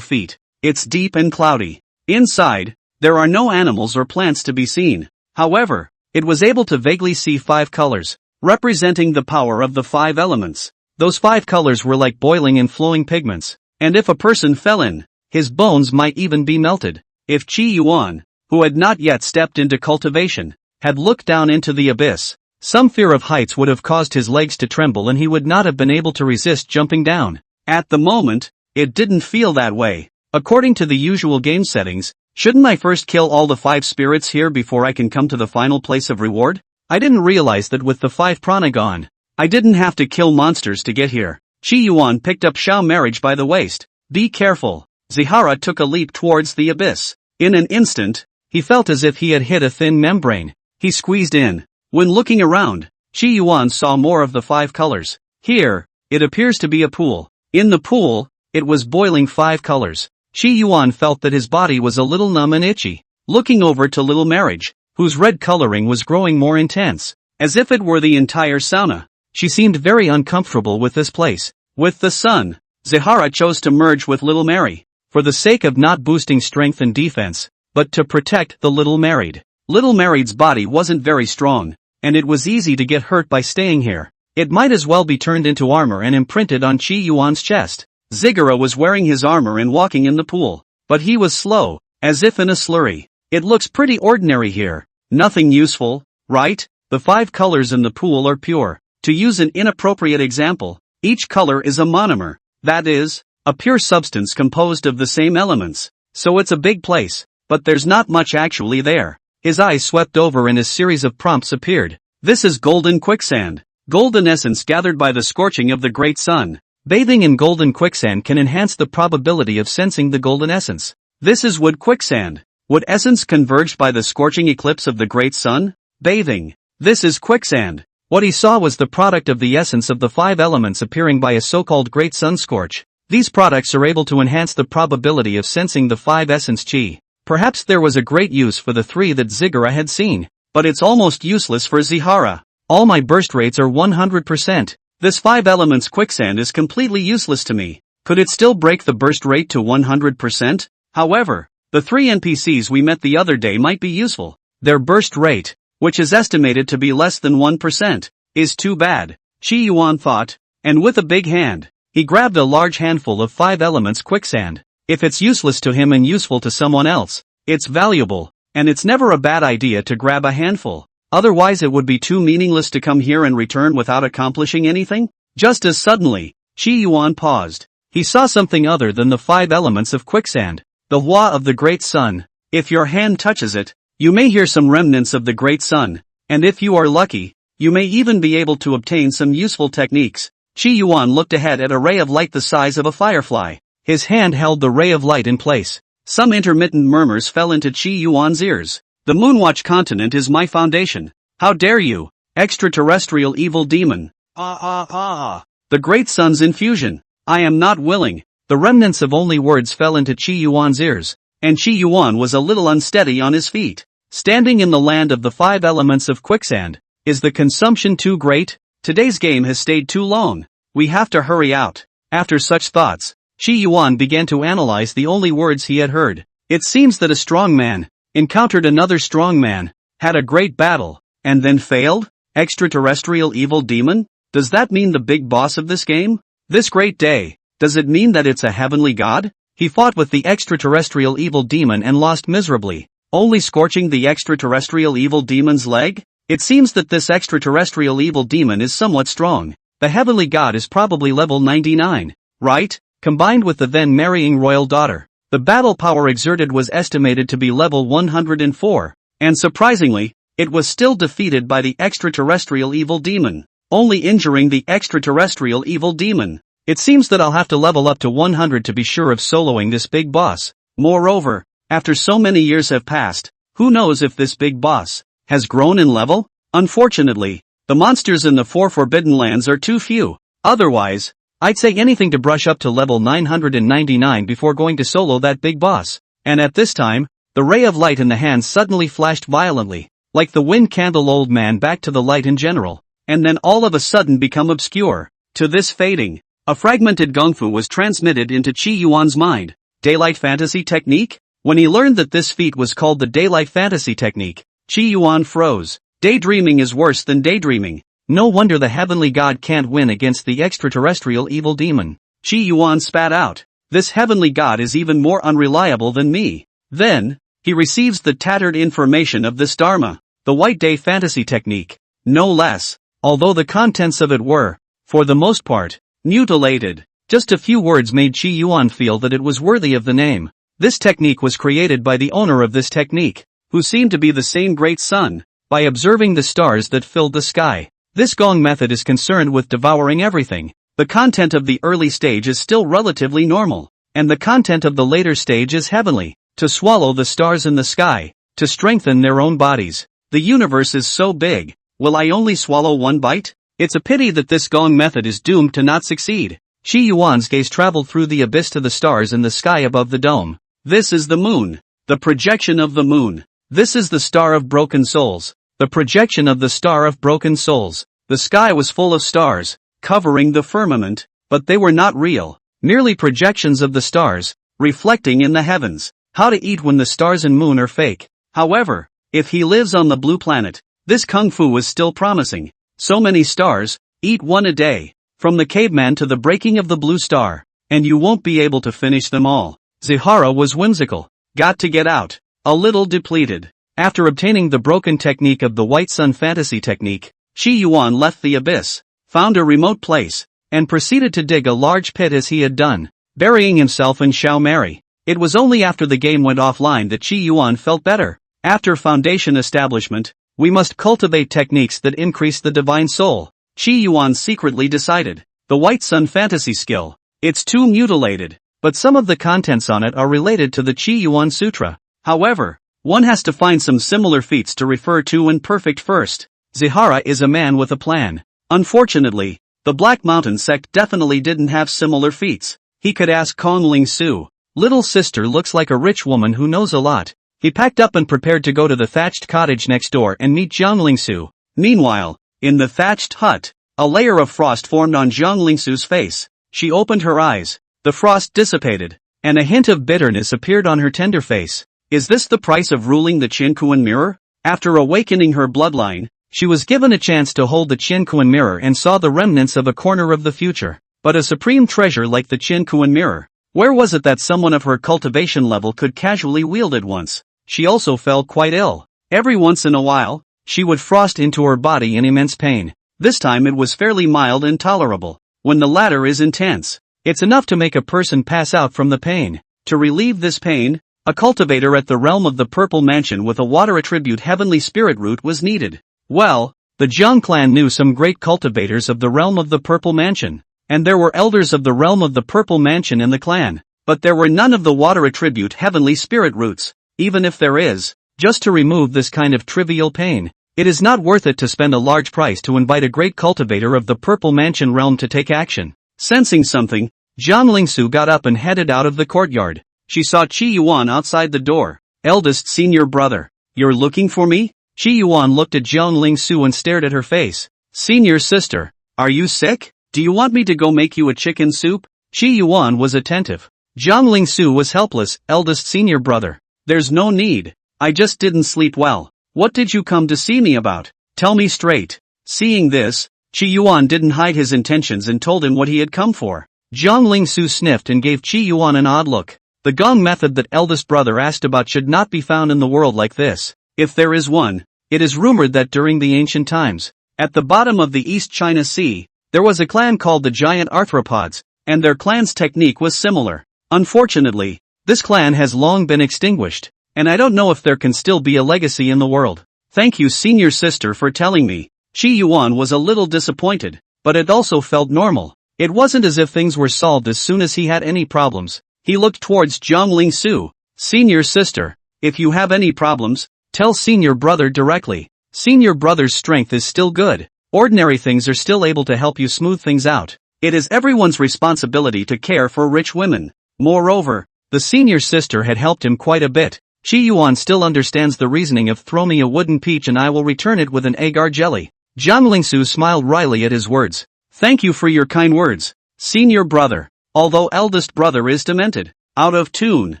[SPEAKER 1] feet. It's deep and cloudy. Inside, there are no animals or plants to be seen. However, it was able to vaguely see 5 colors, representing the power of the 5 elements. Those 5 colors were like boiling and flowing pigments, and if a person fell in, his bones might even be melted. If Qi Yuan, who had not yet stepped into cultivation, had looked down into the abyss, some fear of heights would have caused his legs to tremble and he would not have been able to resist jumping down. At the moment, it didn't feel that way. According to the usual game settings, shouldn't I first kill all the 5 spirits here before I can come to the final place of reward? I didn't realize that with the 5 prana gone, I didn't have to kill monsters to get here. Qi Yuan picked up Xiao Marriage by the waist. Be careful. Zihara took a leap towards the abyss. In an instant, he felt as if he had hit a thin membrane. He squeezed in. When looking around, Qi Yuan saw more of the 5 colors. Here, it appears to be a pool. In the pool, it was boiling 5 colors. Qi Yuan felt that his body was a little numb and itchy. Looking over to Little Marriage, whose red coloring was growing more intense, as if it were the entire sauna. She seemed very uncomfortable with this place. With the sun, Zihara chose to merge with Little Mary, for the sake of not boosting strength and defense, but to protect the Little Married. Little Married's body wasn't very strong, and it was easy to get hurt by staying here. It might as well be turned into armor and imprinted on Qi Yuan's chest. Zigara was wearing his armor and walking in the pool, but he was slow, as if in a slurry. It looks pretty ordinary here. Nothing useful, right? The 5 colors in the pool are pure. To use an inappropriate example, each color is a monomer, that is, a pure substance composed of the same elements. So it's a big place, but there's not much actually there. His eyes swept over and a series of prompts appeared. This is golden quicksand. Golden essence gathered by the scorching of the great sun. Bathing in golden quicksand can enhance the probability of sensing the golden essence. This is wood quicksand. Wood essence converged by the scorching eclipse of the great sun. Bathing. This is quicksand. What he saw was the product of the essence of the 5 elements appearing by a so-called great sun scorch. These products are able to enhance the probability of sensing the 5 essence chi. Perhaps there was a great use for the 3 that Zigura had seen, but it's almost useless for Zihara. All my burst rates are 100%. This 5 elements quicksand is completely useless to me. Could it still break the burst rate to 100%? However, the 3 NPCs we met the other day might be useful. Their burst rate, which is estimated to be less than 1%, is too bad, Chi Yuan thought, and with a big hand, he grabbed a large handful of 5 elements quicksand. If it's useless to him and useful to someone else, it's valuable, and it's never a bad idea to grab a handful. Otherwise it would be too meaningless to come here and return without accomplishing anything. Just as suddenly, Chi Yuan paused. He saw something other than the 5 elements of quicksand. The Hua of the great sun. If your hand touches it, you may hear some remnants of the great sun, and if you are lucky, you may even be able to obtain some useful techniques. Chi Yuan looked ahead at a ray of light the size of a firefly. His hand held the ray of light in place. Some intermittent murmurs fell into Chi Yuan's ears. The Moonwatch continent is my foundation. How dare you, extraterrestrial evil demon. The great sun's infusion. I am not willing. The remnants of only words fell into Chi Yuan's ears, and Chi Yuan was a little unsteady on his feet. Standing in the land of the 5 elements of quicksand. Is the consumption too great? Today's game has stayed too long. We have to hurry out. After such thoughts, Chi Yuan began to analyze the only words he had heard. It seems that a strong man encountered another strong man, had a great battle, and then failed? Extraterrestrial evil demon? Does that mean the big boss of this game? This great day, does it mean that it's a heavenly god? He fought with the extraterrestrial evil demon and lost miserably, only scorching the extraterrestrial evil demon's leg? It seems that this extraterrestrial evil demon is somewhat strong. The heavenly god is probably level 99, right? Combined with the then marrying royal daughter, the battle power exerted was estimated to be level 104, and surprisingly, it was still defeated by the extraterrestrial evil demon, only injuring the extraterrestrial evil demon. It seems that I'll have to level up to 100 to be sure of soloing this big boss. Moreover, after so many years have passed, who knows if this big boss has grown in level? Unfortunately, the monsters in the 4 Forbidden Lands are too few. Otherwise, I'd say anything to brush up to level 999 before going to solo that big boss. And at this time, the ray of light in the hand suddenly flashed violently, like the wind candle old man back to the light in general, and then all of a sudden become obscure. To this fading, a fragmented gongfu was transmitted into Chi Yuan's mind. Daylight fantasy technique? When he learned that this feat was called the daylight fantasy technique, Chi Yuan froze. Daydreaming is worse than daydreaming. No wonder the heavenly god can't win against the extraterrestrial evil demon. Chi Yuan spat out. This heavenly god is even more unreliable than me. Then, he receives the tattered information of this dharma, the white day fantasy technique. No less, although the contents of it were, for the most part, mutilated. Just a few words made Chi Yuan feel that it was worthy of the name. This technique was created by the owner of this technique, who seemed to be the same great sun, by observing the stars that filled the sky. This gong method is concerned with devouring everything. The content of the early stage is still relatively normal, and the content of the later stage is heavenly. To swallow the stars in the sky, to strengthen their own bodies. The universe is so big, will I only swallow one bite? It's a pity that this gong method is doomed to not succeed. Chi Yuan's gaze traveled through the abyss to the stars in the sky above the dome. This is the moon, the projection of the moon. This is the star of broken souls. The projection of the star of broken souls. The sky was full of stars, covering the firmament, but they were not real, merely projections of the stars, reflecting in the heavens. How to eat when the stars and moon are fake. However, if he lives on the blue planet, this kung fu is still promising. So many stars, eat one a day, from the caveman to the breaking of the blue star, and you won't be able to finish them all. Zihara was whimsical. Got to get out. A little depleted. After obtaining the broken technique of the White Sun Fantasy technique, Qi Yuan left the abyss, found a remote place, and proceeded to dig a large pit as he had done, burying himself in Xiao Mary. It was only after the game went offline that Qi Yuan felt better. After foundation establishment, we must cultivate techniques that increase the divine soul. Qi Yuan secretly decided. The White Sun Fantasy skill. It's too mutilated, but some of the contents on it are related to the Qi Yuan Sutra. However, one has to find some similar feats to refer to in perfect first. Zihara is a man with a plan. Unfortunately, the Black Mountain sect definitely didn't have similar feats. He could ask Kongling Su. Little sister looks like a rich woman who knows a lot. He packed up and prepared to go to the thatched cottage next door and meet Jiangling Su. Meanwhile, in the thatched hut, a layer of frost formed on Jiangling Su's face. She opened her eyes. The frost dissipated, and a hint of bitterness appeared on her tender face. Is this the price of ruling the Qinkuan mirror? After awakening her bloodline, she was given a chance to hold the Qinkuan mirror and saw the remnants of a corner of the future. But a supreme treasure like the Qinkuan mirror, where was it that someone of her cultivation level could casually wield it once? She also fell quite ill. Every once in a while, she would frost into her body in immense pain. This time it was fairly mild and tolerable. When the latter is intense, it's enough to make a person pass out from the pain. To relieve this pain, a cultivator at the realm of the Purple Mansion with a water attribute heavenly spirit root was needed. Well, the Jiang clan knew some great cultivators of the realm of the Purple Mansion, and there were elders of the realm of the Purple Mansion in the clan, but there were none of the water attribute heavenly spirit roots. Even if there is, just to remove this kind of trivial pain, it is not worth it to spend a large price to invite a great cultivator of the Purple Mansion realm to take action. Sensing something, Jiangling Su got up and headed out of the courtyard. She saw Qi Yuan outside the door. Eldest senior brother, you're looking for me? Qi Yuan looked at Jiangling Su and stared at her face. Senior sister, are you sick? Do you want me to go make you a chicken soup? Qi Yuan was attentive. Jiangling Su was helpless. Eldest senior brother, there's no need. I just didn't sleep well. What did you come to see me about? Tell me straight. Seeing this, Qi Yuan didn't hide his intentions and told him what he had come for. Jiangling Su sniffed and gave Qi Yuan an odd look. The gong method that eldest brother asked about should not be found in the world like this. If there is one, it is rumored that during the ancient times, at the bottom of the East China Sea, there was a clan called the Giant Arthropods, and their clan's technique was similar. Unfortunately, this clan has long been extinguished, and I don't know if there can still be a legacy in the world. Thank you senior sister for telling me. Qi Yuan was a little disappointed, but it also felt normal. It wasn't as if things were solved as soon as he had any problems. He looked towards Jiangling Su. Senior sister, if you have any problems, tell senior brother directly. Senior brother's strength is still good. Ordinary things are still able to help you smooth things out. It is everyone's responsibility to care for rich women. Moreover, the senior sister had helped him quite a bit. Qi Yuan still understands the reasoning of throw me a wooden peach and I will return it with an agar jelly. Jiangling Su smiled wryly at his words. Thank you for your kind words, senior brother. Although eldest brother is demented, out of tune,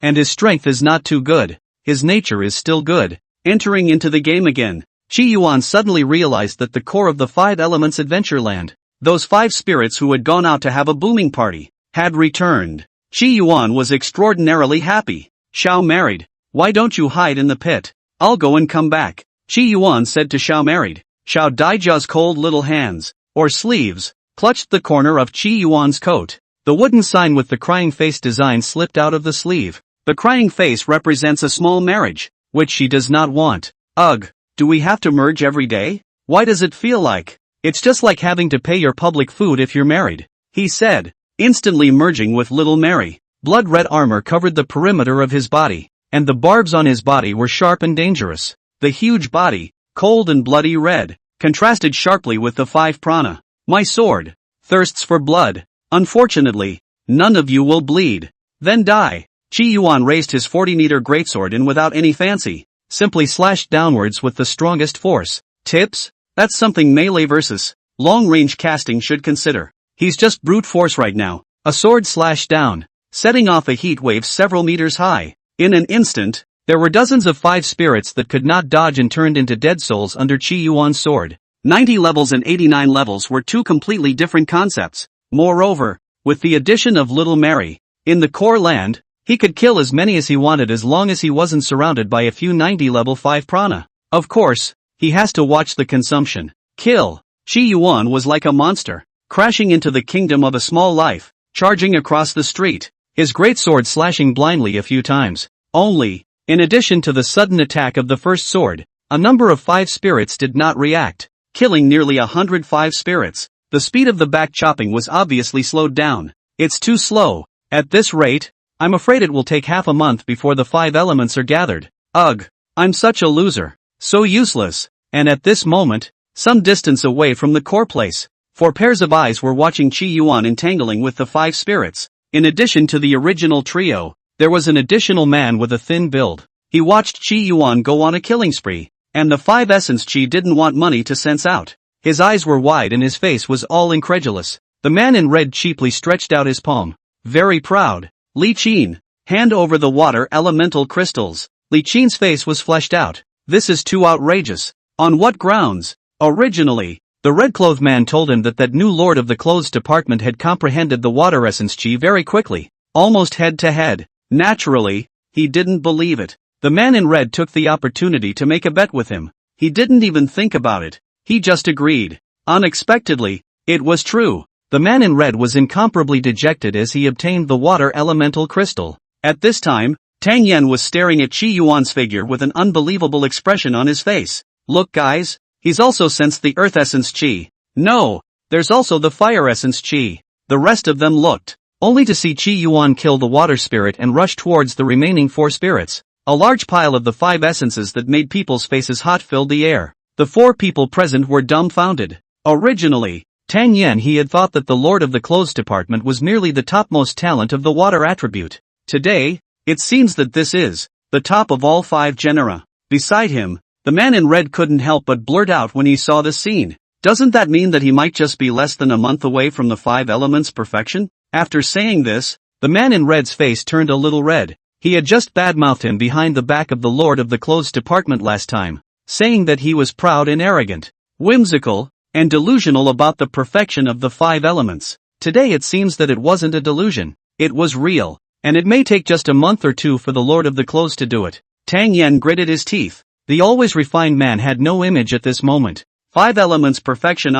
[SPEAKER 1] and his strength is not too good, his nature is still good. Entering into the game again, Qi Yuan suddenly realized that the core of the 5 Elements Adventureland, those 5 spirits who had gone out to have a booming party, had returned. Qi Yuan was extraordinarily happy. Xiao married. Why don't you hide in the pit? I'll go and come back. Qi Yuan said to Xiao married. Xiao Daijia's cold little hands, or sleeves, clutched the corner of Qi Yuan's coat. The wooden sign with the crying face design slipped out of the sleeve. The crying face represents a small marriage, which she does not want. Ugh, do we have to merge every day? Why does it feel like? It's just like having to pay your public food if you're married, he said, instantly merging with little Mary. Blood red armor covered the perimeter of his body, and the barbs on his body were sharp and dangerous. The huge body, cold and bloody red, contrasted sharply with the 5 prana. My sword thirsts for blood. Unfortunately, none of you will bleed. Then die. Qi Yuan raised his 40-meter greatsword and without any fancy, simply slashed downwards with the strongest force. Tips? That's something melee versus long-range casting should consider. He's just brute force right now. A sword slashed down, setting off a heat wave several meters high. In an instant, there were dozens of 5 spirits that could not dodge and turned into dead souls under Qi Yuan's sword. 90 levels and 89 levels were 2 completely different concepts. Moreover, with the addition of Little Mary, in the core land, He could kill as many as he wanted as long as he wasn't surrounded by a few 90 level 5 prana. Of course, he has to watch the consumption. Kill. Qi Yuan was like a monster, crashing into the kingdom of a small life, charging across the street, his great sword slashing blindly a few times. Only, in addition to the sudden attack of the first sword, a number of 5 spirits did not react, killing nearly 105 spirits. The speed of the back chopping was obviously slowed down. It's too slow. At this rate, I'm afraid it will take half a month before the 5 elements are gathered. Ugh, I'm such a loser. So useless. And at this moment, some distance away from the core place, 4 pairs of eyes were watching Qi Yuan entangling with the 5 spirits. In addition to the original trio, there was an additional man with a thin build. He watched Qi Yuan go on a killing spree, and the 5 essence Qi didn't want money to sense out. His eyes were wide and his face was all incredulous. The man in red cheaply stretched out his palm. Very proud. Li Qin, hand over the water elemental crystals. Li Qin's face was fleshed out. This is too outrageous. On what grounds? Originally, the red-clothed man told him that new lord of the clothes department had comprehended the water essence Qi very quickly, almost head to head. Naturally, he didn't believe it. The man in red took the opportunity to make a bet with him. He didn't even think about it. He just agreed. Unexpectedly, it was true. The man in red was incomparably dejected as he obtained the water elemental crystal. At this time, Tang Yen was staring at Qi Yuan's figure with an unbelievable expression on his face. Look guys, he's also sensed the earth essence Qi. No, there's also the fire essence Qi. The rest of them looked, only to see Qi Yuan kill the water spirit and rush towards the remaining 4 spirits. A large pile of the 5 essences that made people's faces hot filled the air. The 4 people present were dumbfounded. Originally, Tang Yen he had thought that the lord of the clothes department was merely the topmost talent of the water attribute. Today, it seems that this is the top of all 5 genera. Beside him, the man in red couldn't help but blurt out when he saw the scene. Doesn't that mean that he might just be less than a month away from the 5 elements perfection? After saying this, the man in red's face turned a little red. He had just badmouthed him behind the back of the lord of the clothes department last time, saying that he was proud and arrogant, whimsical, and delusional about the perfection of the 5 elements. Today it seems that it wasn't a delusion. It was real, and it may take just a month or 2 for the lord of the clothes to do it. Tang Yen gritted his teeth. The always refined man had no image at this moment. 5 elements perfection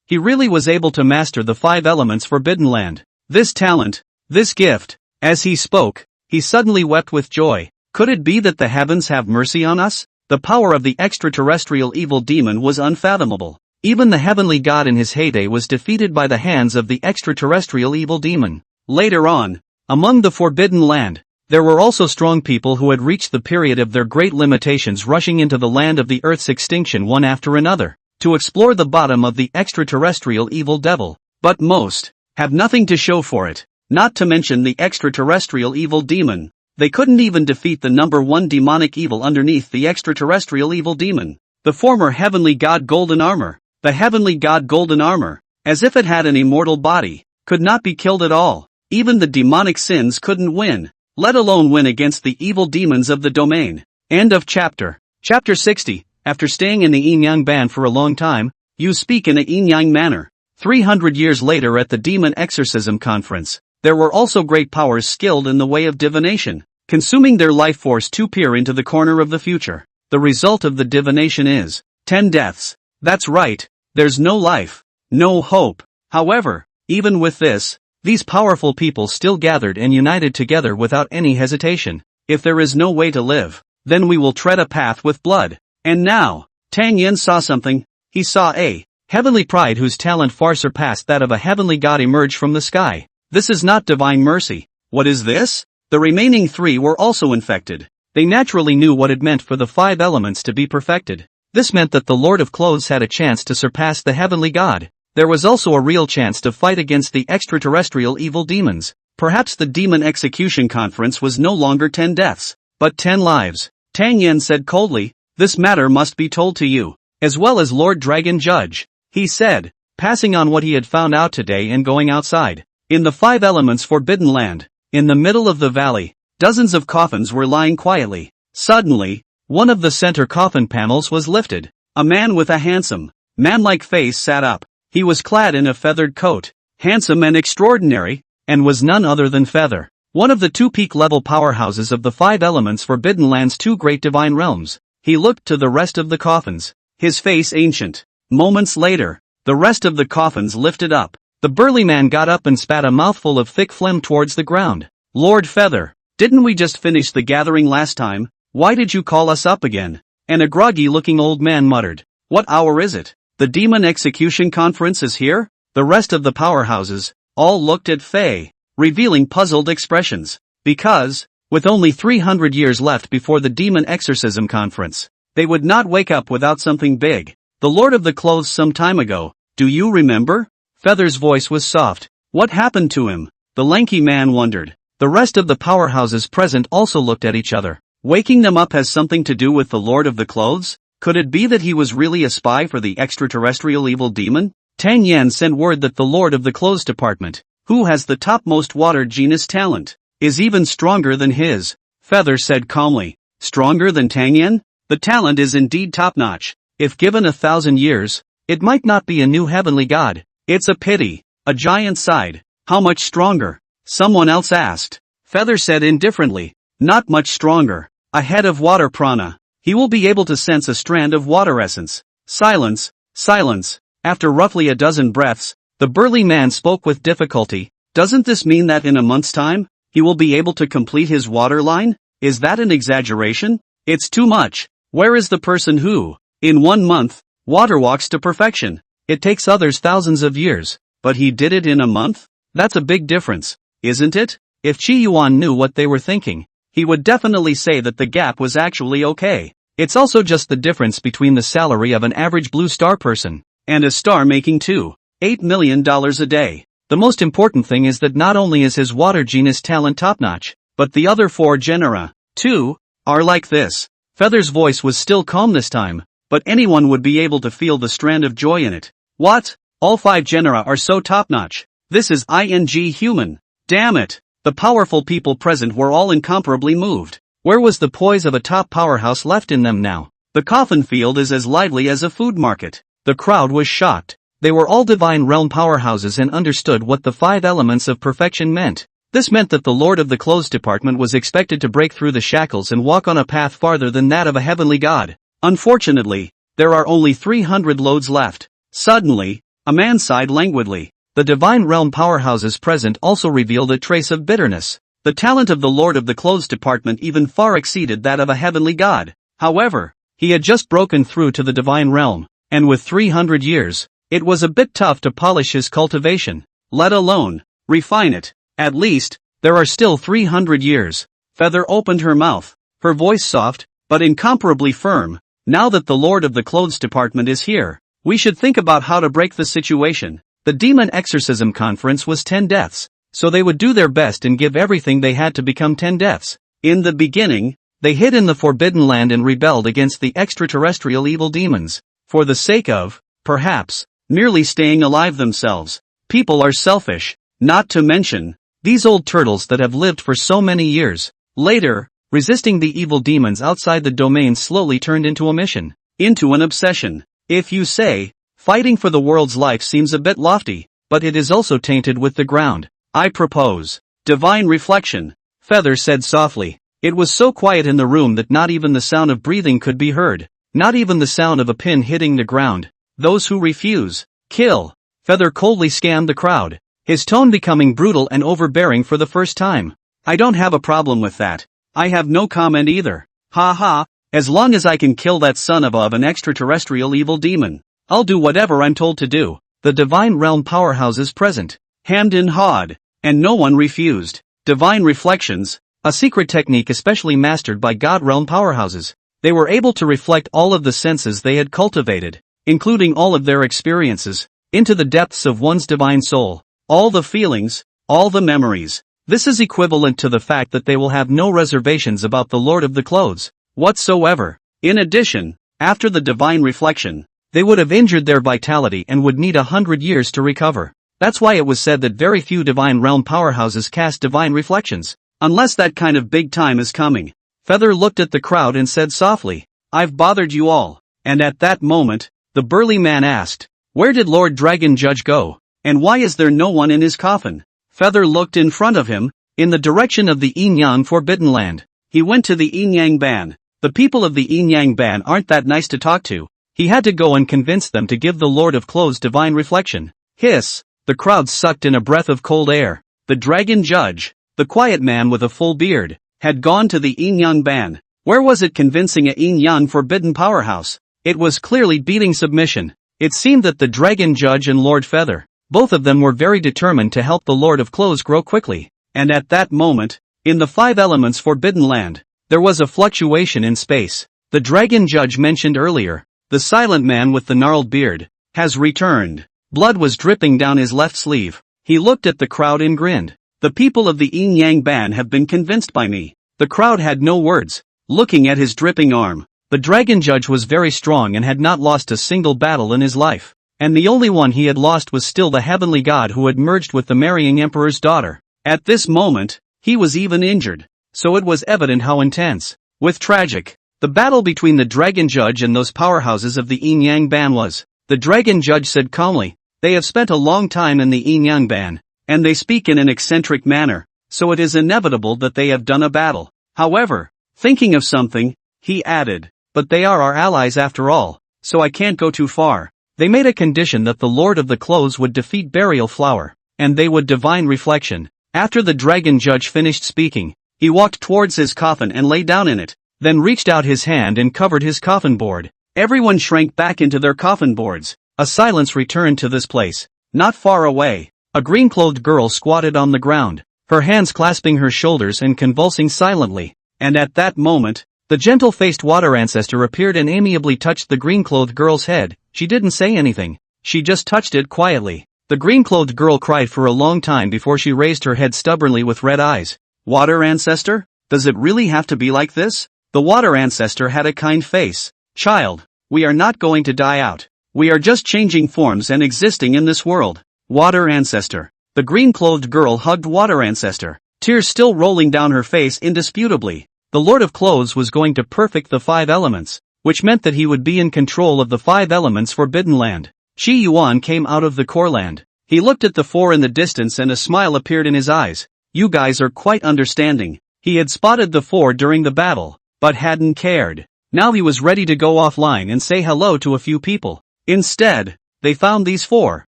[SPEAKER 1] he really was able to master the 5 elements forbidden land. This talent, this gift. As he spoke, he suddenly wept with joy. Could it be that the heavens have mercy on us? The power of the extraterrestrial evil demon was unfathomable. Even the heavenly god in his heyday was defeated by the hands of the extraterrestrial evil demon. Later on, among the forbidden land, there were also strong people who had reached the period of their great limitations rushing into the land of the earth's extinction one after another, to explore the bottom of the extraterrestrial evil devil. But most have nothing to show for it, not to mention the extraterrestrial evil demon. They couldn't even defeat the number 1 demonic evil underneath the extraterrestrial evil demon. The former heavenly god golden armor. The heavenly god golden armor, as if it had an immortal body, could not be killed at all. Even the demonic sins couldn't win, let alone win against the evil demons of the domain. End of chapter. Chapter 60. After staying in the yin-yang band for a long time, you speak in a yin-yang manner. 300 years later at the Demon Exorcism Conference, there were also great powers skilled in the way of divination, consuming their life force to peer into the corner of the future. The result of the divination is 10 deaths. That's right, there's no life, no hope. However, even with this, these powerful people still gathered and united together without any hesitation. If there is no way to live, then we will tread a path with blood. And now, Tang Yen saw something. He saw a heavenly pride whose talent far surpassed that of a heavenly god emerge from the sky. This is not divine mercy. What is this? The remaining 3 were also infected. They naturally knew what it meant for the 5 elements to be perfected. This meant that the Lord of Clothes had a chance to surpass the heavenly god. There was also a real chance to fight against the extraterrestrial evil demons. Perhaps the Demon Execution Conference was no longer 10 deaths, but 10 lives. Tang Yen said coldly, "This matter must be told to you, as well as Lord Dragon Judge," he said, passing on what he had found out today and going outside. In the 5 elements forbidden land, in the middle of the valley, dozens of coffins were lying quietly. Suddenly, one of the center coffin panels was lifted. A man with a handsome, man-like face sat up. He was clad in a feathered coat, handsome and extraordinary, and was none other than Feather. One of the two peak-level powerhouses of the 5 elements Forbidden Land's 2 great divine realms. He looked to the rest of the coffins, his face ancient. Moments later, the rest of the coffins lifted up. The burly man got up and spat a mouthful of thick phlegm towards the ground. Lord Feather, didn't we just finish the gathering last time? Why did you call us up again? And a groggy-looking old man muttered. What hour is it? The Demon Execution Conference is here? The rest of the powerhouses all looked at Faye, revealing puzzled expressions. Because, with only 300 years left before the Demon Exorcism Conference, they would not wake up without something big. The Lord of the Clothes some time ago, do you remember? Feather's voice was soft. What happened to him? The lanky man wondered. The rest of the powerhouses present also looked at each other. Waking them up has something to do with the Lord of the Clothes? Could it be that he was really a spy for the extraterrestrial evil demon? Tang Yan sent word that the Lord of the Clothes Department, who has the topmost water genus talent, is even stronger than his. Feather said calmly. Stronger than Tang Yan? The talent is indeed top-notch. If given 1,000 years, it might not be a new heavenly god. It's a pity. A giant sighed. How much stronger? Someone else asked. Feather said indifferently. Not much stronger. A head of water prana. He will be able to sense a strand of water essence. Silence. Silence. After roughly a dozen breaths, the burly man spoke with difficulty. Doesn't this mean that in a month's time, he will be able to complete his water line? Is that an exaggeration? It's too much. Where is the person who, in 1 month, waterwalks to perfection? It takes others thousands of years, but he did it in a month? That's a big difference, isn't it? If Qi Yuan knew what they were thinking, he would definitely say that the gap was actually okay. It's also just the difference between the salary of an average blue star person and a star making $8 million a day. The most important thing is that not only is his water genus talent top-notch, but the other 4 genera, too, are like this. Feather's voice was still calm this time, but anyone would be able to feel the strand of joy in it. What? All 5 genera are so top-notch. This is human. Damn it. The powerful people present were all incomparably moved. Where was the poise of a top powerhouse left in them now? The coffin field is as lively as a food market. The crowd was shocked. They were all divine realm powerhouses and understood what the 5 elements of perfection meant. This meant that the Lord of the Clothes Department was expected to break through the shackles and walk on a path farther than that of a heavenly god. Unfortunately, there are only 300 loads left. Suddenly, a man sighed languidly. The divine realm powerhouses present also revealed a trace of bitterness. The talent of the Lord of the Clothes Department even far exceeded that of a heavenly god. However, he had just broken through to the divine realm, and with 300 years, it was a bit tough to polish his cultivation, let alone refine it. At least, there are still 300 years. Feather opened her mouth, her voice soft, but incomparably firm. Now that the Lord of the Clothes Department is here, we should think about how to break the situation. The Demon Exorcism Conference was 10 deaths, so they would do their best and give everything they had to become 10 deaths. In the beginning, they hid in the Forbidden Land and rebelled against the extraterrestrial evil demons, for the sake of, perhaps, merely staying alive themselves. People are selfish, not to mention these old turtles that have lived for so many years. Later, resisting the evil demons outside the domain slowly turned into a mission, into an obsession. If you say, fighting for the world's life seems a bit lofty, but it is also tainted with the ground. I propose divine reflection, Feather said softly. It was so quiet in the room that not even the sound of breathing could be heard, not even the sound of a pin hitting the ground. Those who refuse, kill. Feather coldly scanned the crowd, his tone becoming brutal and overbearing for the first time. I don't have a problem with that. I have no comment either. Ha ha, as long as I can kill that son of an extraterrestrial evil demon, I'll do whatever I'm told to do. The divine realm powerhouses present hemmed and hawed, and no one refused. Divine reflections, a secret technique especially mastered by God realm powerhouses. They were able to reflect all of the senses they had cultivated, including all of their experiences, into the depths of one's divine soul. All the feelings, all the memories. This is equivalent to the fact that they will have no reservations about the Lord of the Clothes whatsoever. In addition, after the divine reflection, they would have injured their vitality and would need 100 years to recover. That's why it was said that very few divine realm powerhouses cast divine reflections, unless that kind of big time is coming. Feather looked at the crowd and said softly, I've bothered you all. And at that moment, the burly man asked, where did Lord Dragon Judge go? And why is there no one in his coffin? Feather looked in front of him, in the direction of the Yin-Yang Forbidden Land. He went to the Yin-Yang Ban. The people of the Yin-Yang Ban aren't that nice to talk to. He had to go and convince them to give the Lord of Clothes divine reflection. Hiss! The crowd sucked in a breath of cold air. The dragon judge, the quiet man with a full beard, had gone to the Yin-Yang Ban. Where was it convincing a Yin-Yang Forbidden powerhouse? It was clearly beating submission. It seemed that the dragon judge and Lord Feather, both of them were very determined to help the Lord of Clothes grow quickly. And at that moment, in the 5 Elements Forbidden Land, there was a fluctuation in space. The dragon judge mentioned earlier, the silent man with the gnarled beard, has returned. Blood was dripping down his left sleeve. He looked at the crowd and grinned. The people of the Yin-Yang Ban have been convinced by me. The crowd had no words. Looking at his dripping arm, the dragon judge was very strong and had not lost a single battle in his life. And the only one he had lost was still the heavenly god who had merged with the marrying emperor's daughter. At this moment, he was even injured. So it was evident how intense, with tragic, the battle between the dragon judge and those powerhouses of the Yin-Yang Ban was. The dragon judge said calmly, "They have spent a long time in the Yin-Yang Ban, and they speak in an eccentric manner, so it is inevitable that they have done a battle." However, thinking of something, he added, "But they are our allies after all, so I can't go too far." They made a condition that the Lord of the Clothes would defeat Burial Flower, and they would divine reflection. After the dragon judge finished speaking, he walked towards his coffin and lay down in it, then reached out his hand and covered his coffin board. Everyone shrank back into their coffin boards. A silence returned to this place. Not far away, a green-clothed girl squatted on the ground, her hands clasping her shoulders and convulsing silently. And at that moment, the gentle-faced water ancestor appeared and amiably touched the green-clothed girl's head. She didn't say anything. She just touched it quietly. The green-clothed girl cried for a long time before she raised her head stubbornly with red eyes. "Water ancestor? Does it really have to be like this?" The water ancestor had a kind face. "Child, we are not going to die out. We are just changing forms and existing in this world." Water ancestor. The green-clothed girl hugged water ancestor, tears still rolling down her face indisputably. The Lord of Clothes was going to perfect the 5 elements, which meant that he would be in control of the 5 Elements Forbidden Land. Qi Yuan came out of the core land. He looked at the 4 in the distance and a smile appeared in his eyes. "You guys are quite understanding." He had spotted the 4 during the battle, but hadn't cared. Now he was ready to go offline and say hello to a few people. Instead, they found these 4,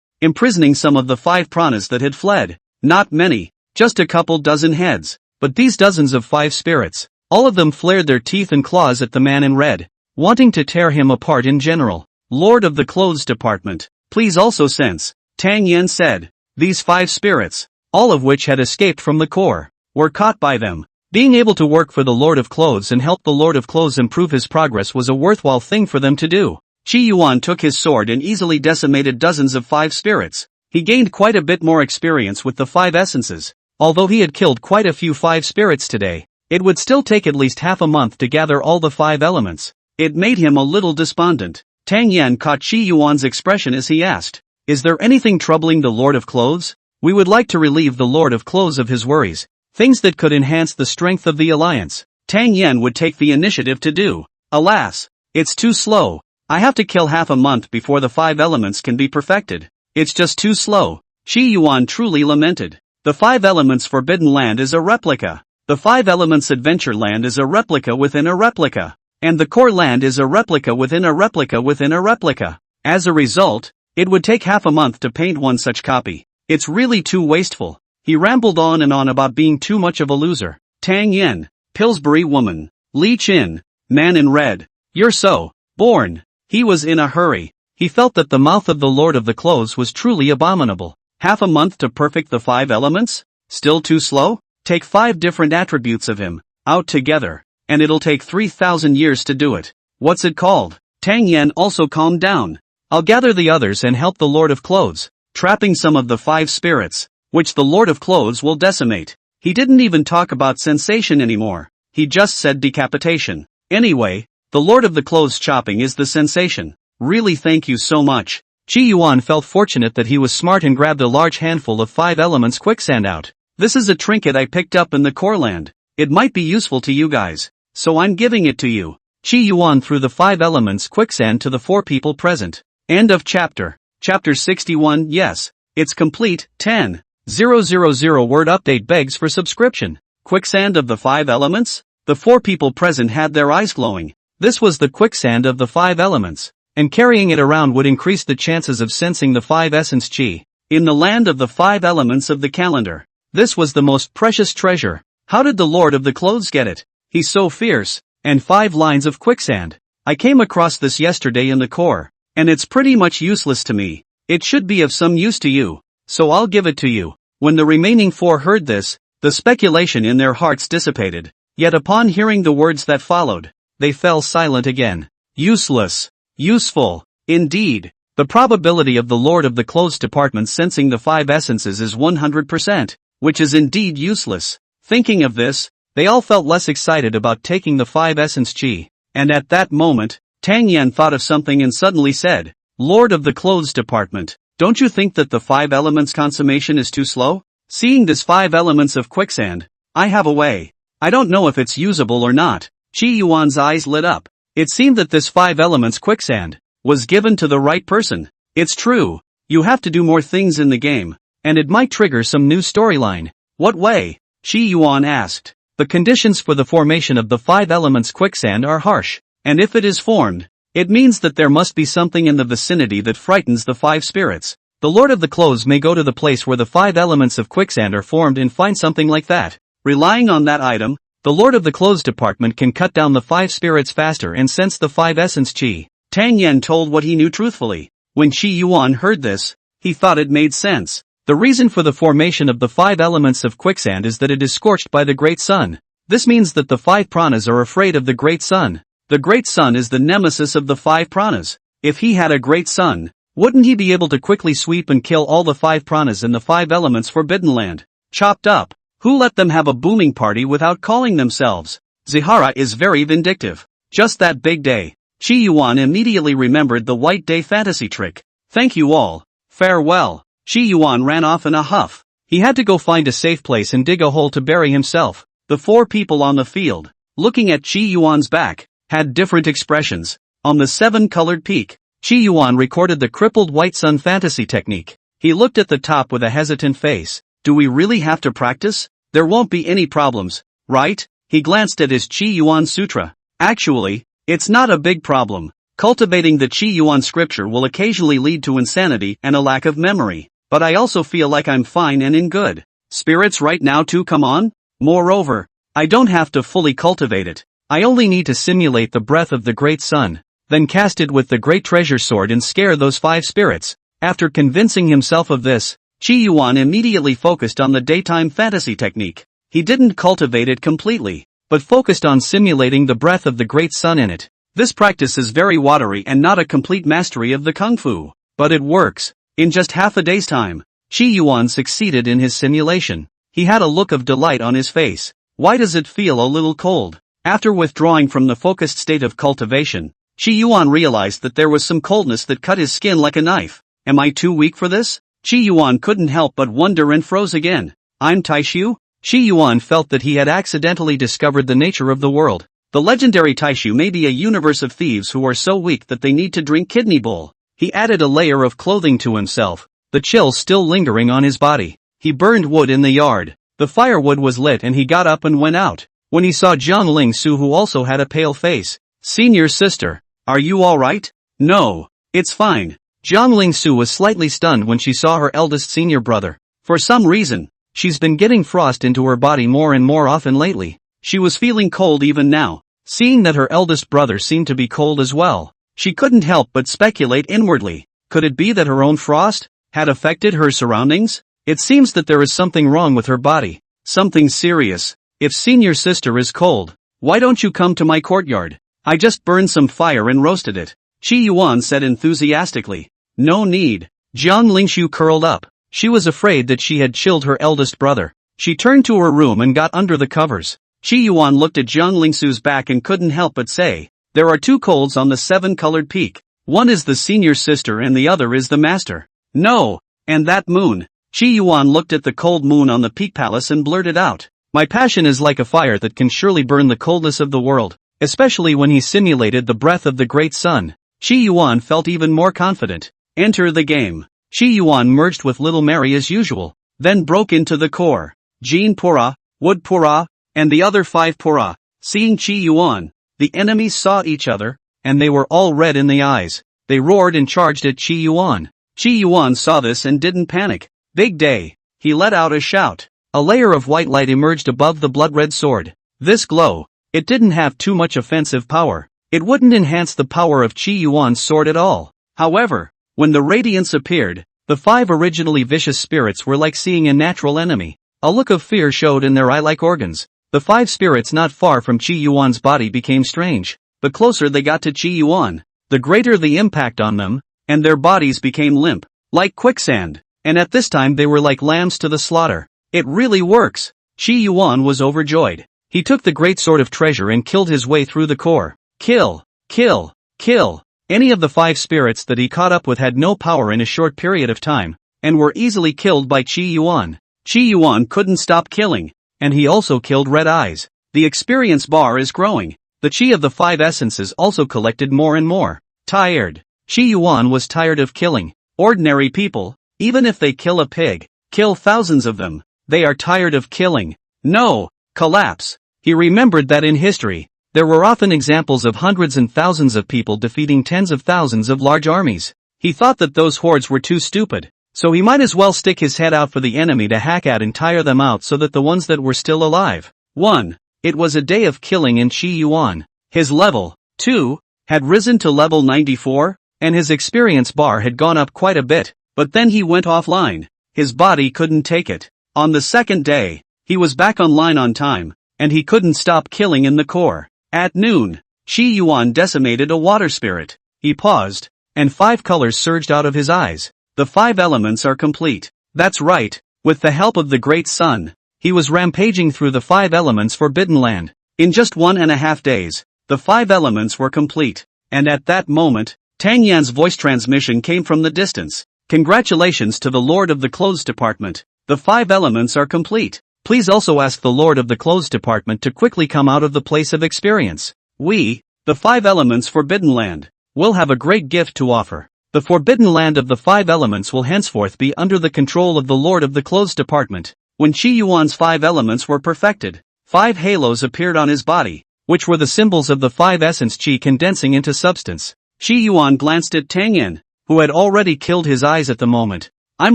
[SPEAKER 1] imprisoning some of the 5 pranas that had fled. Not many, just a couple dozen heads. But these dozens of 5 spirits, all of them flared their teeth and claws at the man in red, wanting to tear him apart in general. "Lord of the Clothes Department, please also sense," Tang Yen said. These 5 spirits, all of which had escaped from the core, were caught by them. Being able to work for the Lord of Clothes and help the Lord of Clothes improve his progress was a worthwhile thing for them to do. Qi Yuan took his sword and easily decimated dozens of 5 spirits. He gained quite a bit more experience with the 5 essences. Although he had killed quite a few 5 spirits today, it would still take at least half a month to gather all the 5 elements. It made him a little despondent. Tang Yen caught Qi Yuan's expression as he asked, "Is there anything troubling the Lord of Clothes? We would like to relieve the Lord of Clothes of his worries, things that could enhance the strength of the alliance." Tang Yen would take the initiative to do. "Alas, it's too slow. I have to kill half a month before the 5 elements can be perfected. It's just too slow." Qi Yuan truly lamented. The 5 Elements Forbidden Land is a replica. The 5 Elements Adventure Land is a replica within a replica. And the core land is a replica within a replica within a replica. As a result, it would take half a month to paint one such copy. It's really too wasteful. He rambled on and on about being too much of a loser. Tang Yen, Pillsbury woman, Li Qin, man in red. "You're so born." He was in a hurry. He felt that the mouth of the Lord of the Clothes was truly abominable. Half a month to perfect the 5 elements? Still too slow? Take 5 different attributes of him, out together, and it'll take 3,000 years to do it. What's it called? Tang Yen also calmed down. "I'll gather the others and help the Lord of Clothes, trapping some of the 5 spirits, which the Lord of Clothes will decimate." He didn't even talk about sensation anymore. He just said decapitation. Anyway, the Lord of the Clothes chopping is the sensation. "Really, thank you so much." Qi Yuan felt fortunate that he was smart and grabbed a large handful of 5 elements quicksand out. "This is a trinket I picked up in the core land. It might be useful to you guys, so I'm giving it to you." Qi Yuan threw the 5 elements quicksand to the 4 people present. End of chapter. Chapter 61. Yes, it's complete. 10. 000 word update begs for subscription. Quicksand of the 5 elements? The 4 people present had their eyes glowing. This was the quicksand of the 5 elements, and carrying it around would increase the chances of sensing the 5 essence chi. In the land of the 5 elements of the calendar, this was the most precious treasure. How did the Lord of the Clothes get it? He's so fierce. And 5 lines of quicksand. I came across this yesterday in the core, and it's pretty much useless to me. It should be of some use to you, so I'll give it to you. When the remaining 4 heard this, the speculation in their hearts dissipated. Yet upon hearing the words that followed, they fell silent again. Useless. Useful. Indeed. The probability of the Lord of the Clothes department sensing the 5 essences is 100%, which is indeed useless. Thinking of this, they all felt less excited about taking the 5 essence chi, and at that moment, Tang Yan thought of something and suddenly said, Lord of the Clothes Department, don't you think that the 5 elements consummation is too slow? Seeing this 5 elements of quicksand, I have a way. I don't know if it's usable or not. Chi Yuan's eyes lit up. It seemed that this 5 elements quicksand was given to the right person. It's true. You have to do more things in the game, and it might trigger some new storyline. What way? Chi Yuan asked. The conditions for the formation of the 5 elements quicksand are harsh, and if it is formed, it means that there must be something in the vicinity that frightens the 5 spirits. The Lord of the Clothes may go to the place where the 5 elements of quicksand are formed and find something like that. Relying on that item, the Lord of the Clothes department can cut down the 5 spirits faster and sense the 5 essence chi. Tang Yan told what he knew truthfully. When Chi Yuan heard this, he thought it made sense. The reason for the formation of the 5 elements of quicksand is that it is scorched by the great sun. This means that the 5 pranas are afraid of the great sun. The great sun is the nemesis of the 5 pranas. If he had a great sun, wouldn't he be able to quickly sweep and kill all the 5 pranas in the 5 elements forbidden land? Chopped up. Who let them have a booming party without calling themselves? Zihara is very vindictive. Just that big day, Chi Yuan immediately remembered the White Day fantasy trick. Thank you all. Farewell. Chi Yuan ran off in a huff. He had to go find a safe place and dig a hole to bury himself. The 4 people on the field, looking at Chi Yuan's back, had different expressions. On the 7-colored peak, Chi Yuan recorded the crippled white sun fantasy technique. He looked at the top with a hesitant face. Do we really have to practice? There won't be any problems, right? He glanced at his Chi Yuan sutra. Actually, it's not a big problem. Cultivating the Chi Yuan scripture will occasionally lead to insanity and a lack of memory. But I also feel like I'm fine and in good spirits right now too, come on? Moreover, I don't have to fully cultivate it. I only need to simulate the breath of the great sun, then cast it with the great treasure sword and scare those 5 spirits. After convincing himself of this, Chi Yuan immediately focused on the daytime fantasy technique. He didn't cultivate it completely, but focused on simulating the breath of the great sun in it. This practice is very watery and not a complete mastery of the kung fu, but it works. In just half a day's time, Chi Yuan succeeded in his simulation. He had a look of delight on his face. Why does it feel a little cold? After withdrawing from the focused state of cultivation, Chi Yuan realized that there was some coldness that cut his skin like a knife. Am I too weak for this? Chi Yuan couldn't help but wonder and froze again. I'm Taishu? Chi Yuan felt that he had accidentally discovered the nature of the world. The legendary Taishu may be a universe of thieves who are so weak that they need to drink kidney bowl. He added a layer of clothing to himself, the chill still lingering on his body. He burned wood in the yard. The firewood was lit and he got up and went out. When he saw Jiang Ling Su, who also had a pale face. Senior sister, are you alright? No, it's fine. Jiang Ling Su was slightly stunned when she saw her eldest senior brother. For some reason, she's been getting frost into her body more and more often lately. She was feeling cold even now. Seeing that her eldest brother seemed to be cold as well, she couldn't help but speculate inwardly. Could it be that her own frost had affected her surroundings? It seems that there is something wrong with her body. Something serious. If senior sister is cold, why don't you come to my courtyard? I just burned some fire and roasted it. Chi Yuan said enthusiastically. No need. Jiang Lingshu curled up. She was afraid that she had chilled her eldest brother. She turned to her room and got under the covers. Chi Yuan looked at Jiang Lingsu's back and couldn't help but say, there are 2 colds on the 7-colored peak. One is the senior sister and the other is the master. No, and that moon. Chi Yuan looked at the cold moon on the peak palace and blurted out. My passion is like a fire that can surely burn the coldness of the world, especially when he simulated the breath of the great sun. Chi Yuan felt even more confident. Enter the game. Chi Yuan merged with Little Mary as usual. then broke into the core. Jin Pura, Wood Pura, and the other 5 Pura. Seeing Qi Yuan, the enemies saw each other, and they were all red in the eyes. They roared and charged at Qi Yuan. Qi Yuan saw this and didn't panic. Big day. He let out a shout. A layer of white light emerged above the blood-red sword. This glow, it didn't have too much offensive power. It wouldn't enhance the power of Qi Yuan's sword at all. However, when the radiance appeared, the 5 originally vicious spirits were like seeing a natural enemy. A look of fear showed in their eye-like organs. The 5 spirits not far from Qi Yuan's body became strange. The closer they got to Qi Yuan, the greater the impact on them, and their bodies became limp, like quicksand. And at this time they were like lambs to the slaughter. It really works. Qi Yuan was overjoyed. He took the great sword of treasure and killed his way through the core. Kill, kill, kill. Any of the 5 spirits that he caught up with had no power in a short period of time, and were easily killed by Qi Yuan. Qi Yuan couldn't stop killing, and he also killed Red Eyes. The experience bar is growing. The Qi of the 5 essences also collected more and more. Tired. Qi Yuan was tired of killing ordinary people. Even if they kill a pig, kill thousands of them, they are tired of killing. No. Collapse. He remembered that in history, there were often examples of hundreds and thousands of people defeating tens of thousands of large armies. He thought that those hordes were too stupid, so he might as well stick his head out for the enemy to hack at and tire them out so that the ones that were still alive. 1. It was a day of killing in Qi Yuan. His level, 2, had risen to level 94, and his experience bar had gone up quite a bit, but then he went offline. His body couldn't take it. On the second day, he was back online on time, and he couldn't stop killing in the core. At noon, Qi Yuan decimated a water spirit. He paused, and 5 colors surged out of his eyes. The 5 elements are complete. That's right, with the help of the great sun, he was rampaging through the 5 elements Forbidden Land. In just 1.5 days, the 5 elements were complete, and at that moment, Tang Yan's voice transmission came from the distance. Congratulations to the Lord of the Clothes Department. The 5 elements are complete. Please also ask the Lord of the Clothes Department to quickly come out of the place of experience. We, the 5 elements Forbidden Land, will have a great gift to offer. The Forbidden Land of the 5 elements will henceforth be under the control of the Lord of the Clothes Department. When Qi Yuan's 5 elements were perfected, 5 halos appeared on his body, which were the symbols of the 5 essence Qi condensing into substance. Qi Yuan glanced at Tang Yan, who had already killed his eyes at the moment. I'm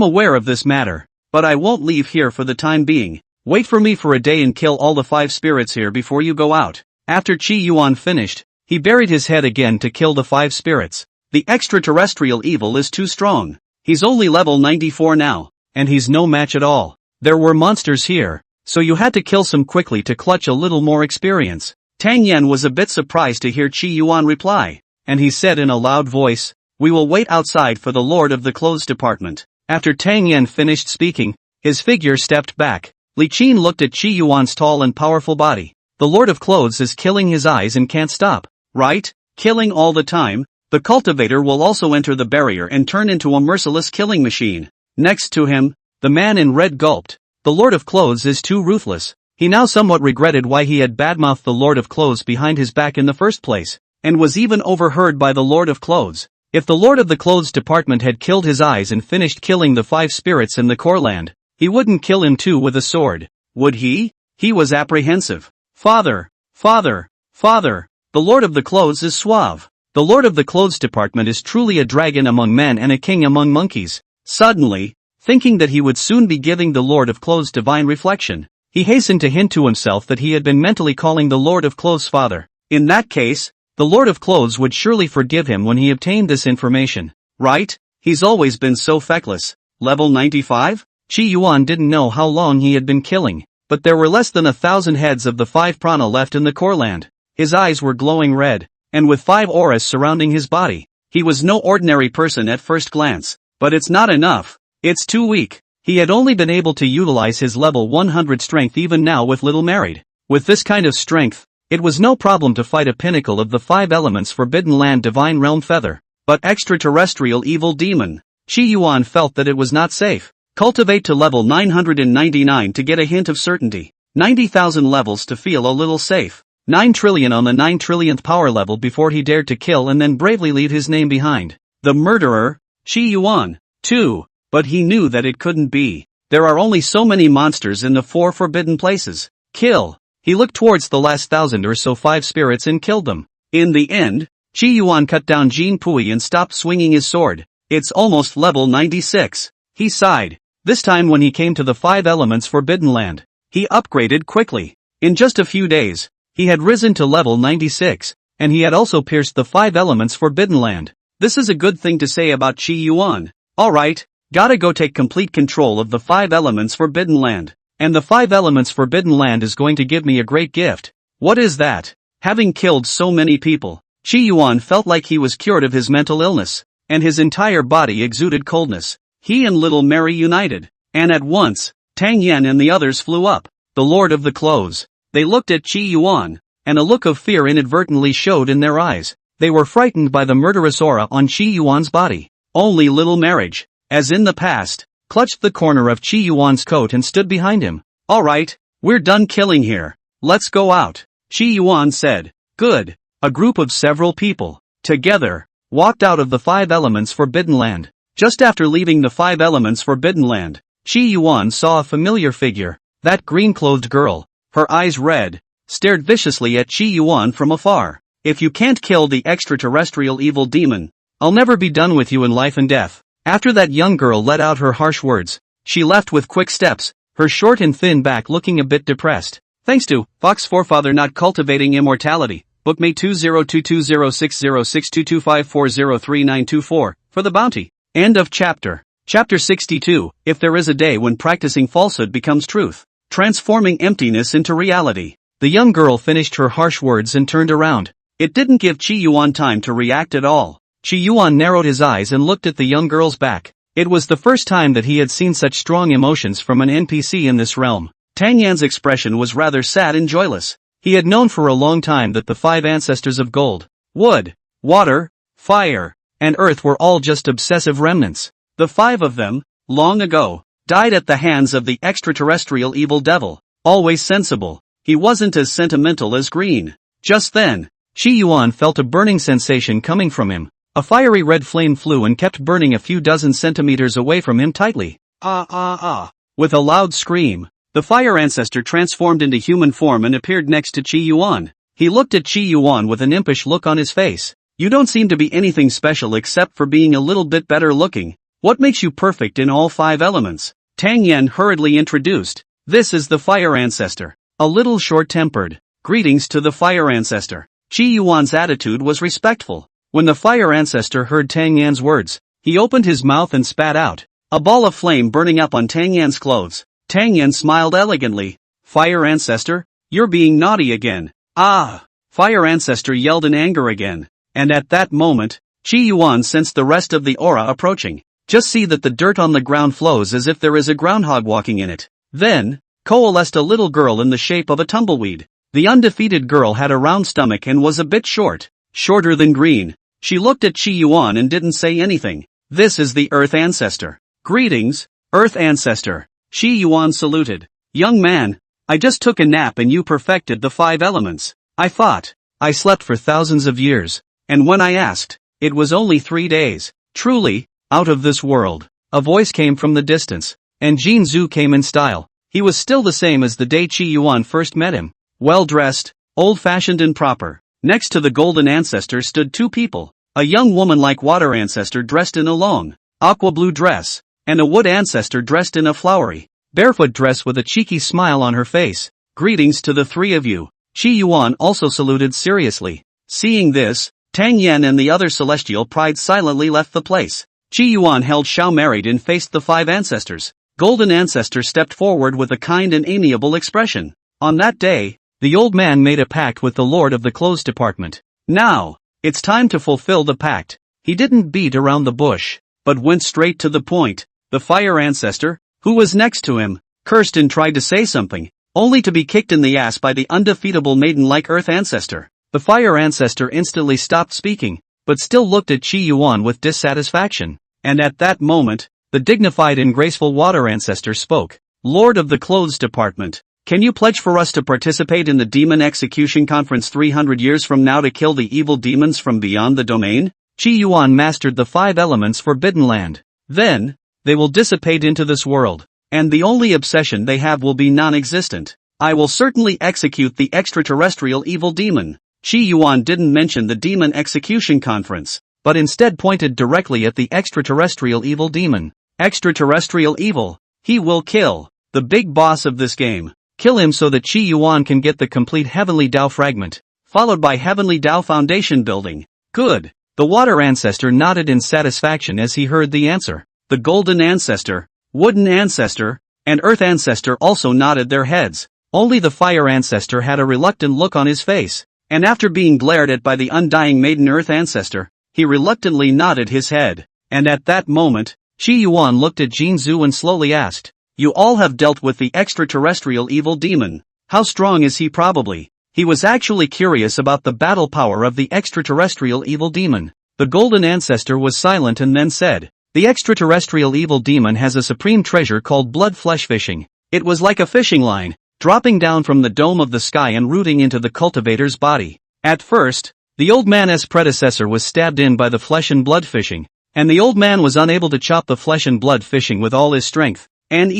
[SPEAKER 1] aware of this matter, but I won't leave here for the time being. Wait for me for a day and kill all the 5 spirits here before you go out. After Qi Yuan finished, he buried his head again to kill the 5 spirits. The extraterrestrial evil is too strong. He's only level 94 now, and he's no match at all. There were monsters here, so you had to kill some quickly to clutch a little more experience. Tang Yan was a bit surprised to hear Qi Yuan reply, and he said in a loud voice, "We will wait outside for the Lord of the Clothes Department." After Tang Yan finished speaking, his figure stepped back. Li Qin looked at Qi Yuan's tall and powerful body. The Lord of Clothes is killing his eyes and can't stop, right? Killing all the time? The cultivator will also enter the barrier and turn into a merciless killing machine. Next to him, the man in red gulped. The Lord of Clothes is too ruthless. He now somewhat regretted why he had badmouthed the Lord of Clothes behind his back in the first place, and was even overheard by the Lord of Clothes. If the Lord of the Clothes Department had killed his eyes and finished killing the 5 spirits in the core land, he wouldn't kill him too with a sword, would he? He was apprehensive. Father, father, father, the Lord of the Clothes is suave. The Lord of the Clothes Department is truly a dragon among men and a king among monkeys. Suddenly, thinking that he would soon be giving the Lord of Clothes divine reflection, he hastened to hint to himself that he had been mentally calling the Lord of Clothes father. In that case, the Lord of Clothes would surely forgive him when he obtained this information, right? He's always been so feckless. Level 95? Qi Yuan didn't know how long he had been killing, but there were less than 1,000 heads of the 5 prana left in the core land. His eyes were glowing red, and with 5 auras surrounding his body. He was no ordinary person at first glance, but it's not enough. It's too weak. He had only been able to utilize his level 100 strength even now with little married. With this kind of strength, it was no problem to fight a pinnacle of the 5 elements Forbidden Land Divine Realm Feather. But extraterrestrial evil demon, Qi Yuan felt that it was not safe. Cultivate to level 999 to get a hint of certainty. 90,000 levels to feel a little safe. 9 trillion on the 9 trillionth power level before he dared to kill and then bravely leave his name behind. The murderer, Qi Yuan, too, but he knew that it couldn't be. There are only so many monsters in the 4 forbidden places. Kill. He looked towards the last 1,000 or so 5 spirits and killed them. In the end, Qi Yuan cut down Jin Pui and stopped swinging his sword. It's almost level 96. He sighed. This time when he came to the 5 elements forbidden land, he upgraded quickly. In just a few days, he had risen to level 96, and he had also pierced the 5 elements forbidden land. This is a good thing to say about Qi Yuan. Alright, gotta go take complete control of the 5 elements forbidden land. And the 5 elements forbidden land is going to give me a great gift. What is that? Having killed so many people, Qi Yuan felt like he was cured of his mental illness, and his entire body exuded coldness. He and little Mary united, and at once, Tang Yan and the others flew up. The Lord of the Clothes. They looked at Qi Yuan, and a look of fear inadvertently showed in their eyes. They were frightened by the murderous aura on Qi Yuan's body. Only little Marriage, as in the past, clutched the corner of Qi Yuan's coat and stood behind him. Alright, we're done killing here. Let's go out, Qi Yuan said. Good. A group of several people, together, walked out of the 5 elements forbidden land. Just after leaving the 5 elements forbidden land, Qi Yuan saw a familiar figure. That green-clothed girl, her eyes red, stared viciously at Qi Yuan from afar. If you can't kill the extraterrestrial evil demon, I'll never be done with you in life and death. After that young girl let out her harsh words, she left with quick steps, her short and thin back looking a bit depressed. Thanks to Fox Forefather Not Cultivating Immortality, Book May 202206062254033924, for the bounty. End of chapter. Chapter 62, If There Is a Day When Practicing Falsehood Becomes Truth. Transforming emptiness into reality. The young girl finished her harsh words and turned around. It didn't give Qi Yuan time to react at all. Qi Yuan narrowed his eyes and looked at the young girl's back. It was the first time that he had seen such strong emotions from an NPC in this realm. Tang Yan's expression was rather sad and joyless. He had known for a long time that the 5 ancestors of gold, wood, water, fire, and earth were all just obsessive remnants. The 5 of them, long ago, died at the hands of the extraterrestrial evil devil. Always sensible, he wasn't as sentimental as Green. Just then, Qi Yuan felt a burning sensation coming from him. A fiery red flame flew and kept burning a few dozen centimeters away from him tightly. With a loud scream, the fire ancestor transformed into human form and appeared next to Qi Yuan. He looked at Qi Yuan with an impish look on his face. You don't seem to be anything special except for being a little bit better looking. What makes you perfect in all 5 elements? Tang Yan hurriedly introduced. This is the fire ancestor. A little short-tempered. Greetings to the fire ancestor. Qi Yuan's attitude was respectful. When the fire ancestor heard Tang Yan's words, he opened his mouth and spat out. A ball of flame burning up on Tang Yan's clothes. Tang Yan smiled elegantly. Fire ancestor, you're being naughty again. Fire ancestor yelled in anger again. And at that moment, Qi Yuan sensed the rest of the aura approaching. Just see that the dirt on the ground flows as if there is a groundhog walking in it. Then, coalesced a little girl in the shape of a tumbleweed. The undefeated girl had a round stomach and was a bit short. Shorter than Green. She looked at Qi Yuan and didn't say anything. This is the Earth Ancestor. Greetings, Earth Ancestor. Qi Yuan saluted. Young man, I just took a nap and you perfected the 5 elements. I thought. I slept for thousands of years. And when I asked, it was only 3 days. Truly, out of this world. A voice came from the distance, and Jin Zhu came in style. He was still the same as the day Qi Yuan first met him. Well-dressed, old-fashioned and proper. Next to the golden ancestor stood 2 people. A young woman like water ancestor dressed in a long, aqua blue dress, and a wood ancestor dressed in a flowery, barefoot dress with a cheeky smile on her face. Greetings to the 3 of you. Qi Yuan also saluted seriously. Seeing this, Tang Yan and the other celestial pride silently left the place. Qi Yuan held Xiao married and faced the 5 ancestors. Golden Ancestor stepped forward with a kind and amiable expression. On that day, the old man made a pact with the Lord of the Clothes Department. Now, it's time to fulfill the pact. He didn't beat around the bush, but went straight to the point. The Fire Ancestor, who was next to him, cursed and tried to say something, only to be kicked in the ass by the undefeatable maiden-like Earth Ancestor. The Fire Ancestor instantly stopped speaking, but still looked at Qi Yuan with dissatisfaction. And at that moment, the dignified and graceful Water Ancestor spoke. Lord of the Clothes Department, can you pledge for us to participate in the Demon Execution Conference 300 years from now to kill the evil demons from beyond the domain? Qi Yuan mastered the 5 elements forbidden land. Then, they will dissipate into this world, and the only obsession they have will be non-existent. I will certainly execute the extraterrestrial evil demon. Qi Yuan didn't mention the demon execution conference, but instead pointed directly at the extraterrestrial evil demon. Extraterrestrial evil. He will kill the big boss of this game. Kill him so that Qi Yuan can get the complete Heavenly Dao fragment, followed by Heavenly Dao foundation building. Good. The water ancestor nodded in satisfaction as he heard the answer. The golden ancestor, wooden ancestor, and earth ancestor also nodded their heads. Only the fire ancestor had a reluctant look on his face, and after being glared at by the undying maiden earth ancestor, he reluctantly nodded his head. And at that moment, Qi Yuan looked at Jin Zhu and slowly asked, "You all have dealt with the extraterrestrial evil demon. How strong is he probably?" He was actually curious about the battle power of the extraterrestrial evil demon. The golden ancestor was silent and then said, "The extraterrestrial evil demon has a supreme treasure called blood flesh fishing. It was like a fishing line, dropping down from the dome of the sky and rooting into the cultivator's body. At first, the old man's predecessor was stabbed in by the flesh and blood fishing, and the old man was unable to chop the flesh and blood fishing with all his strength, and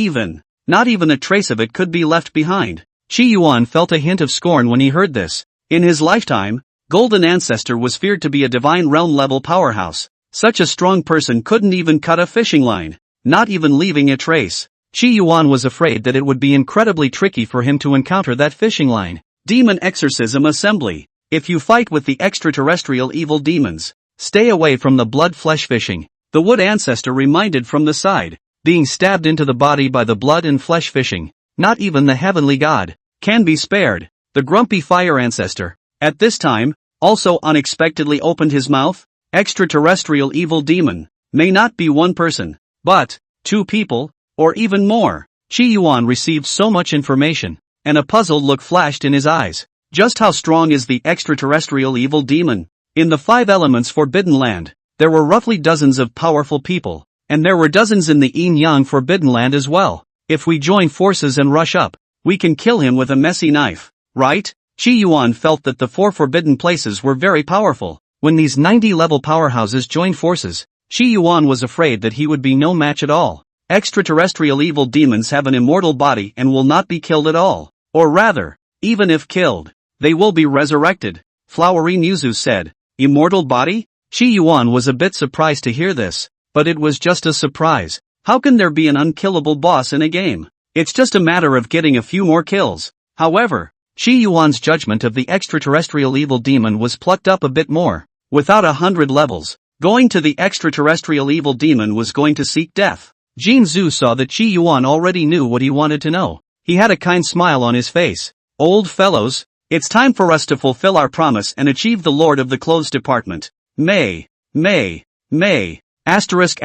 [SPEAKER 1] not even a trace of it could be left behind." Qi Yuan felt a hint of scorn when he heard this. In his lifetime, Golden Ancestor was feared to be a divine realm-level powerhouse. Such a strong person couldn't even cut a fishing line, not even leaving a trace. Qi Yuan was afraid that it would be incredibly tricky for him to encounter that fishing line. Demon Exorcism Assembly. If you fight with the extraterrestrial evil demons, stay away from the blood flesh fishing. The wood ancestor reminded from the side, being stabbed into the body by the blood and flesh fishing. Not even the heavenly god can be spared. The grumpy fire ancestor, at this time, also unexpectedly opened his mouth. Extraterrestrial evil demon may not be one person, but 2 people, or even more. Qi Yuan received so much information, and a puzzled look flashed in his eyes. Just how strong is the extraterrestrial evil demon? In the 5 elements Forbidden Land, there were roughly dozens of powerful people, and there were dozens in the Yin-Yang Forbidden Land as well. If we join forces and rush up, we can kill him with a messy knife, right? Qi Yuan felt that the 4 forbidden places were very powerful. When these 90-level powerhouses joined forces, Qi Yuan was afraid that he would be no match at all. Extraterrestrial evil demons have an immortal body and will not be killed at all. Or rather, even if killed, they will be resurrected. Flowery Muzu said, "Immortal body?" Qi Yuan was a bit surprised to hear this, but it was just a surprise. How can there be an unkillable boss in a game? It's just a matter of getting a few more kills. However, Qi Yuan's judgment of the extraterrestrial evil demon was plucked up a bit more. Without 100 levels, going to the extraterrestrial evil demon was going to seek death. Jin Zhu saw that Qi Yuan already knew what he wanted to know. He had a kind smile on his face. "Old fellows, it's time for us to fulfill our promise and achieve the Lord of the Clothes Department. May. Asterisk.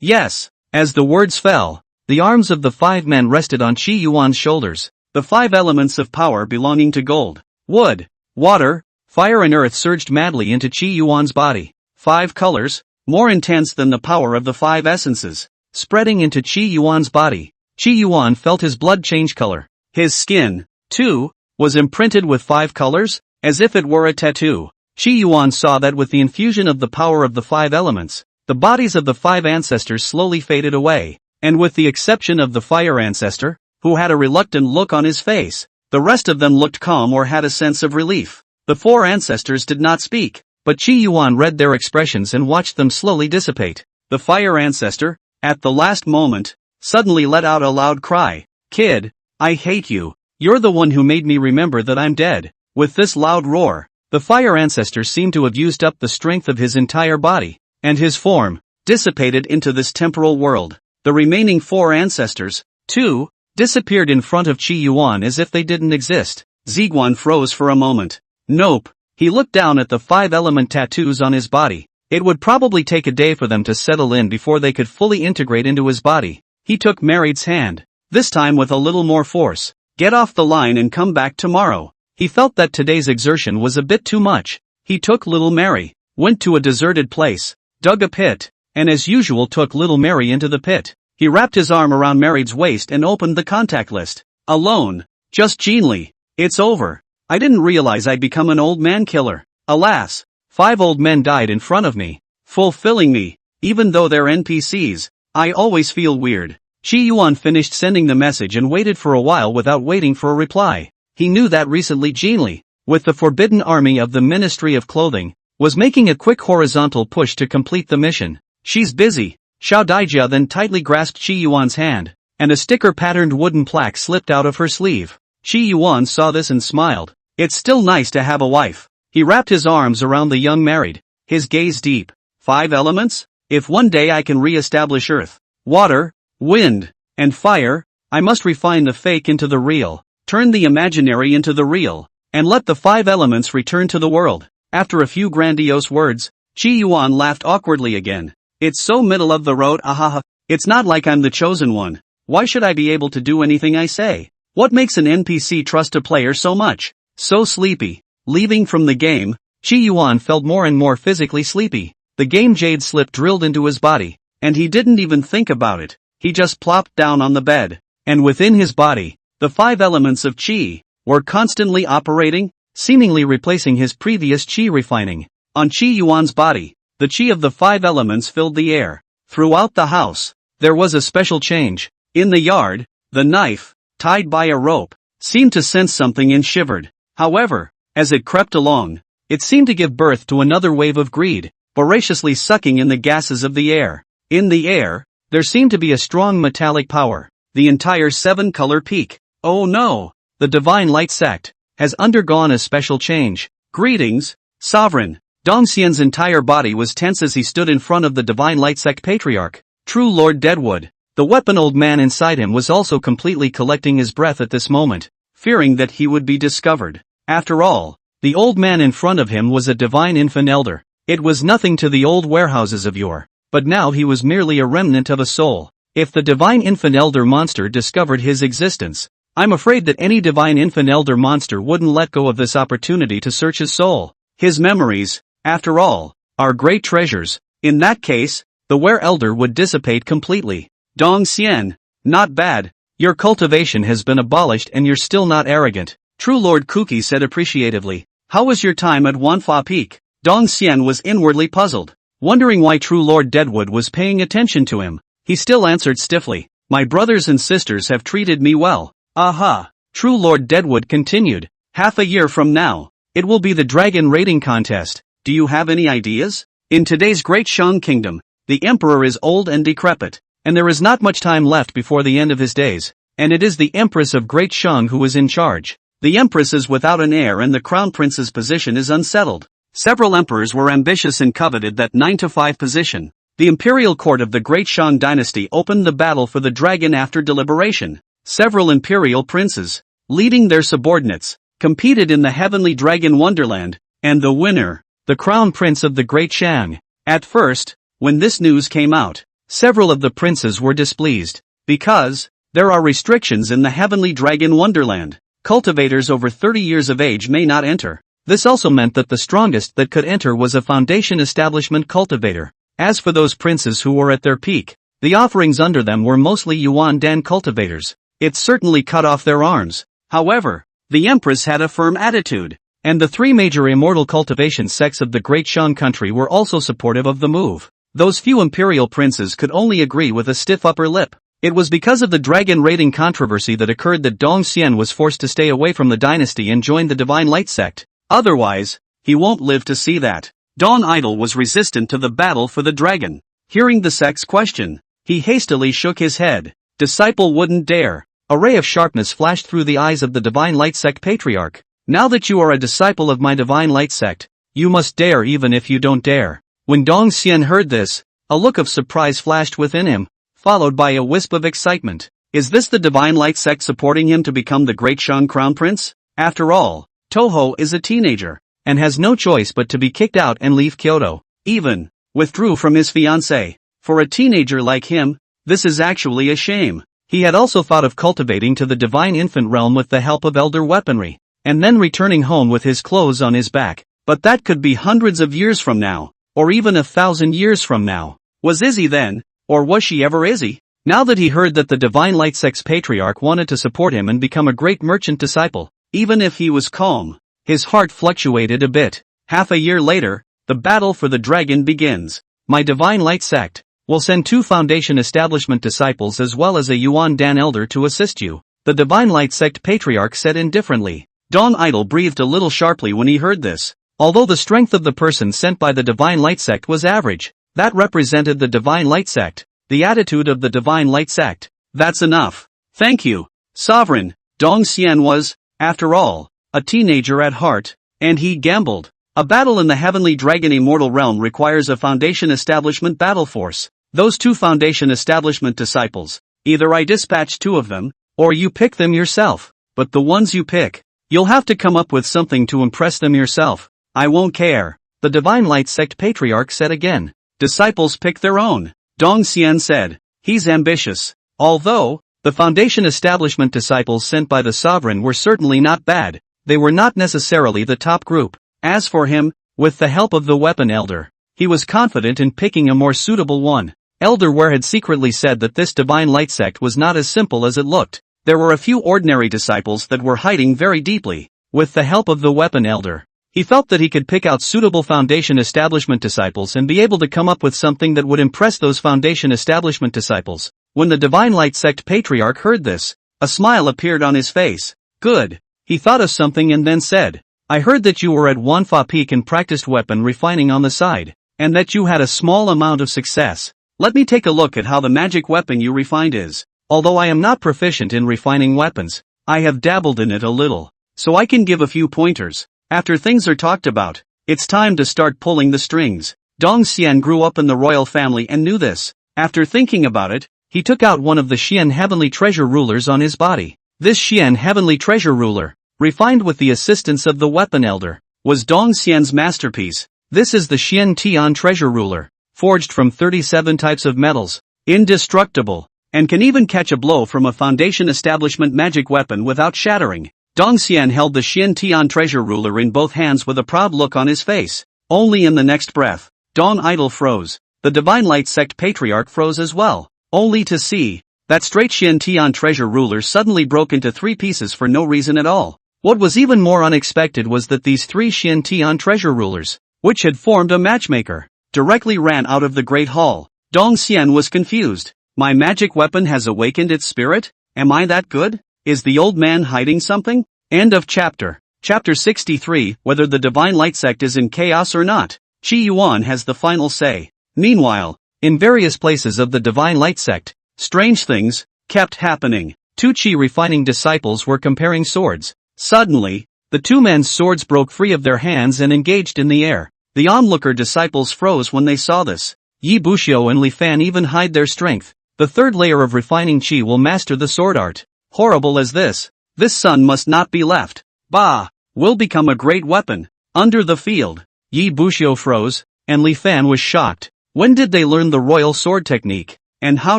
[SPEAKER 1] Yes." As the words fell, the arms of the 5 men rested on Qi Yuan's shoulders. The 5 elements of power belonging to gold, wood, water, fire and earth surged madly into Qi Yuan's body. 5 colors, more intense than the power of the 5 essences, spreading into Qi Yuan's body. Qi Yuan felt his blood change color. His skin, too, was imprinted with 5 colors, as if it were a tattoo. Qi Yuan saw that with the infusion of the power of the 5 elements, the bodies of the 5 ancestors slowly faded away, and with the exception of the fire ancestor, who had a reluctant look on his face, the rest of them looked calm or had a sense of relief. The 4 ancestors did not speak, but Qi Yuan read their expressions and watched them slowly dissipate. The fire ancestor, at the last moment, suddenly let out a loud cry. "Kid, I hate you. You're the one who made me remember that I'm dead." With this loud roar, the fire ancestor seemed to have used up the strength of his entire body, and his form dissipated into this temporal world. The remaining 4 ancestors, too, disappeared in front of Qi Yuan as if they didn't exist. Ziguan froze for a moment. Nope. He looked down at the 5-element tattoos on his body. It would probably take a day for them to settle in before they could fully integrate into his body. He took Mary's hand, this time with a little more force. "Get off the line and come back tomorrow." He felt that today's exertion was a bit too much. He took little Mary, went to a deserted place, dug a pit, and as usual took little Mary into the pit. He wrapped his arm around Mary's waist and opened the contact list. "Alone. Just Gene. It's over. I didn't realize I'd become an old man killer. Alas, 5 old men died in front of me, fulfilling me, even though they're NPCs. I always feel weird. Chi Yuan finished sending the message and waited for a while without waiting for a reply. He knew that recently Jin Li, with the Forbidden Army of the Ministry of Clothing, was making a quick horizontal push to complete the mission. She's busy. Xiao Daijia then tightly grasped Chi Yuan's hand, and a sticker-patterned wooden plaque slipped out of her sleeve. Chi Yuan saw this and smiled. It's still nice to have a wife. He wrapped his arms around the young married, his gaze deep. 5 elements? If one day I can re-establish earth, water, wind, and fire, I must refine the fake into the real, turn the imaginary into the real, and let the 5 elements return to the world. After a few grandiose words, Chi Yuan laughed awkwardly again. It's so middle of the road, ahaha. It's not like I'm the chosen one. Why should I be able to do anything I say? What makes an NPC trust a player so much? So sleepy. Leaving from the game, Chi Yuan felt more and more physically sleepy. The game jade slip drilled into his body, and he didn't even think about it. He just plopped down on the bed, and within his body, the 5 elements of Qi were constantly operating, seemingly replacing his previous Qi refining. On Chi Yuan's body, the Qi of the 5 elements filled the air. Throughout the house, there was a special change. In the yard, the knife, tied by a rope, seemed to sense something and shivered. However, as it crept along, it seemed to give birth to another wave of greed, voraciously sucking in the gases of the air. In the air, there seemed to be a strong metallic power. The entire 7-color peak. Oh no! The Divine Light sect has undergone a special change. Greetings, Sovereign. Dongxian's entire body was tense as he stood in front of the Divine Light sect patriarch, True Lord Deadwood. The weapon old man inside him was also completely collecting his breath at this moment, fearing that he would be discovered. After all, the old man in front of him was a divine infant elder. It was nothing to the old warehouses of yore, but now he was merely a remnant of a soul. If the divine infant elder monster discovered his existence, I'm afraid that any divine infant elder monster wouldn't let go of this opportunity to search his soul. His memories, after all, are great treasures. In that case, the were elder would dissipate completely. Dongxian, not bad. Your cultivation has been abolished and you're still not arrogant. True Lord Kuki said appreciatively. How was your time at Wanfa Peak? Dongxian was inwardly puzzled, wondering why True Lord Deadwood was paying attention to him. He still answered stiffly. My brothers and sisters have treated me well. Aha! True Lord Deadwood continued. Half a year from now, it will be the dragon raiding contest. Do you have any ideas? In today's Great Shang Kingdom, the Emperor is old and decrepit, and there is not much time left before the end of his days, and it is the Empress of Great Shang who is in charge. The Empress is without an heir and the Crown Prince's position is unsettled. Several emperors were ambitious and coveted that 9-5 position. The imperial court of the Great Shang dynasty opened the battle for the dragon after deliberation. Several imperial princes, leading their subordinates, competed in the heavenly dragon wonderland, and the winner, the Crown Prince of the Great Shang. At first, when this news came out, several of the princes were displeased, because there are restrictions in the heavenly dragon wonderland. Cultivators over 30 years of age may not enter. This also meant that the strongest that could enter was a foundation establishment cultivator. As for those princes who were at their peak, the offerings under them were mostly Yuan Dan cultivators. It certainly cut off their arms. However, the Empress had a firm attitude, and the 3 major immortal cultivation sects of the Great Shang country were also supportive of the move. Those few imperial princes could only agree with a stiff upper lip. It was because of the dragon raiding controversy that occurred that Dongxian was forced to stay away from the dynasty and join the Divine Light sect. Otherwise, he won't live to see that. Dawn Idol was resistant to the battle for the dragon. Hearing the sect's question, he hastily shook his head. Disciple wouldn't dare. A ray of sharpness flashed through the eyes of the Divine Light sect patriarch. Now that you are a disciple of my Divine Light sect, you must dare even if you don't dare. When Dongxian heard this, a look of surprise flashed within him, followed by a wisp of excitement. Is this the Divine Light sect supporting him to become the Great Shang Crown Prince? After all, Toho is a teenager, and has no choice but to be kicked out and leave Kyoto. Even withdrew from his fiancée. For a teenager like him, this is actually a shame. He had also thought of cultivating to the divine infant realm with the help of elder weaponry, and then returning home with his clothes on his back. But that could be hundreds of years from now, or even 1,000 years from now. Was Izzy then, or was she ever Izzy? Now that he heard that the Divine Light sect's patriarch wanted to support him and become a great merchant disciple, even if he was calm, his heart fluctuated a bit. Half a year later, the battle for the dragon begins. My Divine Light sect We'll send 2 Foundation Establishment disciples as well as a Yuan Dan elder to assist you, the Divine Light Sect Patriarch said indifferently. Dong Idol breathed a little sharply when he heard this. Although the strength of the person sent by the Divine Light Sect was average, that represented the Divine Light Sect, the attitude of the Divine Light Sect. That's enough. Thank you, Sovereign. Dong Xian was, after all, a teenager at heart, and he gambled. A battle in the Heavenly Dragon Immortal Realm requires a Foundation Establishment battle force. Those 2 Foundation Establishment disciples, either I dispatch 2 of them, or you pick them yourself. But the ones you pick, you'll have to come up with something to impress them yourself. I won't care, the Divine Light Sect Patriarch said again. Disciples pick their own, Dong Xian said. He's ambitious. Although, the Foundation Establishment disciples sent by the Sovereign were certainly not bad, they were not necessarily the top group. As for him, with the help of the Weapon Elder, he was confident in picking a more suitable one. Elder Ware had secretly said that this Divine Light Sect was not as simple as it looked. There were a few ordinary disciples that were hiding very deeply. With the help of the Weapon Elder, he felt that he could pick out suitable Foundation Establishment disciples and be able to come up with something that would impress those Foundation Establishment disciples. When the Divine Light Sect Patriarch heard this, a smile appeared on his face. Good. He thought of something and then said, I heard that you were at Wanfa Peak and practiced weapon refining on the side, and that you had a small amount of success. Let me take a look at how the magic weapon you refined is. Although I am not proficient in refining weapons, I have dabbled in it a little, so I can give a few pointers. After things are talked about, it's time to start pulling the strings. Dong Xian grew up in the royal family and knew this. After thinking about it, he took out one of the Xian Heavenly Treasure Rulers on his body. This Xian Heavenly Treasure Ruler, refined with the assistance of the Weapon Elder, was Dong Xian's masterpiece. This is the Xian Tian Treasure Ruler, forged from 37 types of metals, indestructible, and can even catch a blow from a Foundation Establishment magic weapon without shattering. Dong Xian held the Xian Tian Treasure Ruler in both hands with a proud look on his face. Only in the next breath, Dong Idol froze. The Divine Light Sect Patriarch froze as well, only to see that straight Xian Tian Treasure Ruler suddenly broke into 3 pieces for no reason at all. What was even more unexpected was that these 3 Xian Tian Treasure Rulers, which had formed a matchmaker, directly ran out of the Great Hall. Dong Xian was confused. My magic weapon has awakened its spirit? Am I that good? Is the old man hiding something? End of chapter. Chapter 63. Whether the Divine Light Sect is in chaos or not, Qi Yuan has the final say. Meanwhile, in various places of the Divine Light Sect, strange things kept happening. 2 Qi refining disciples were comparing swords. Suddenly, the 2 men's swords broke free of their hands and engaged in the air. The onlooker disciples froze when they saw this. Yi Buxiu and Li Fan even hide their strength. The 3rd layer of refining Qi will master the sword art. Horrible as this sun must not be left. Bah! Will become a great weapon. Under the field, Yi Buxiu froze, and Li Fan was shocked. When did they learn the royal sword technique? And how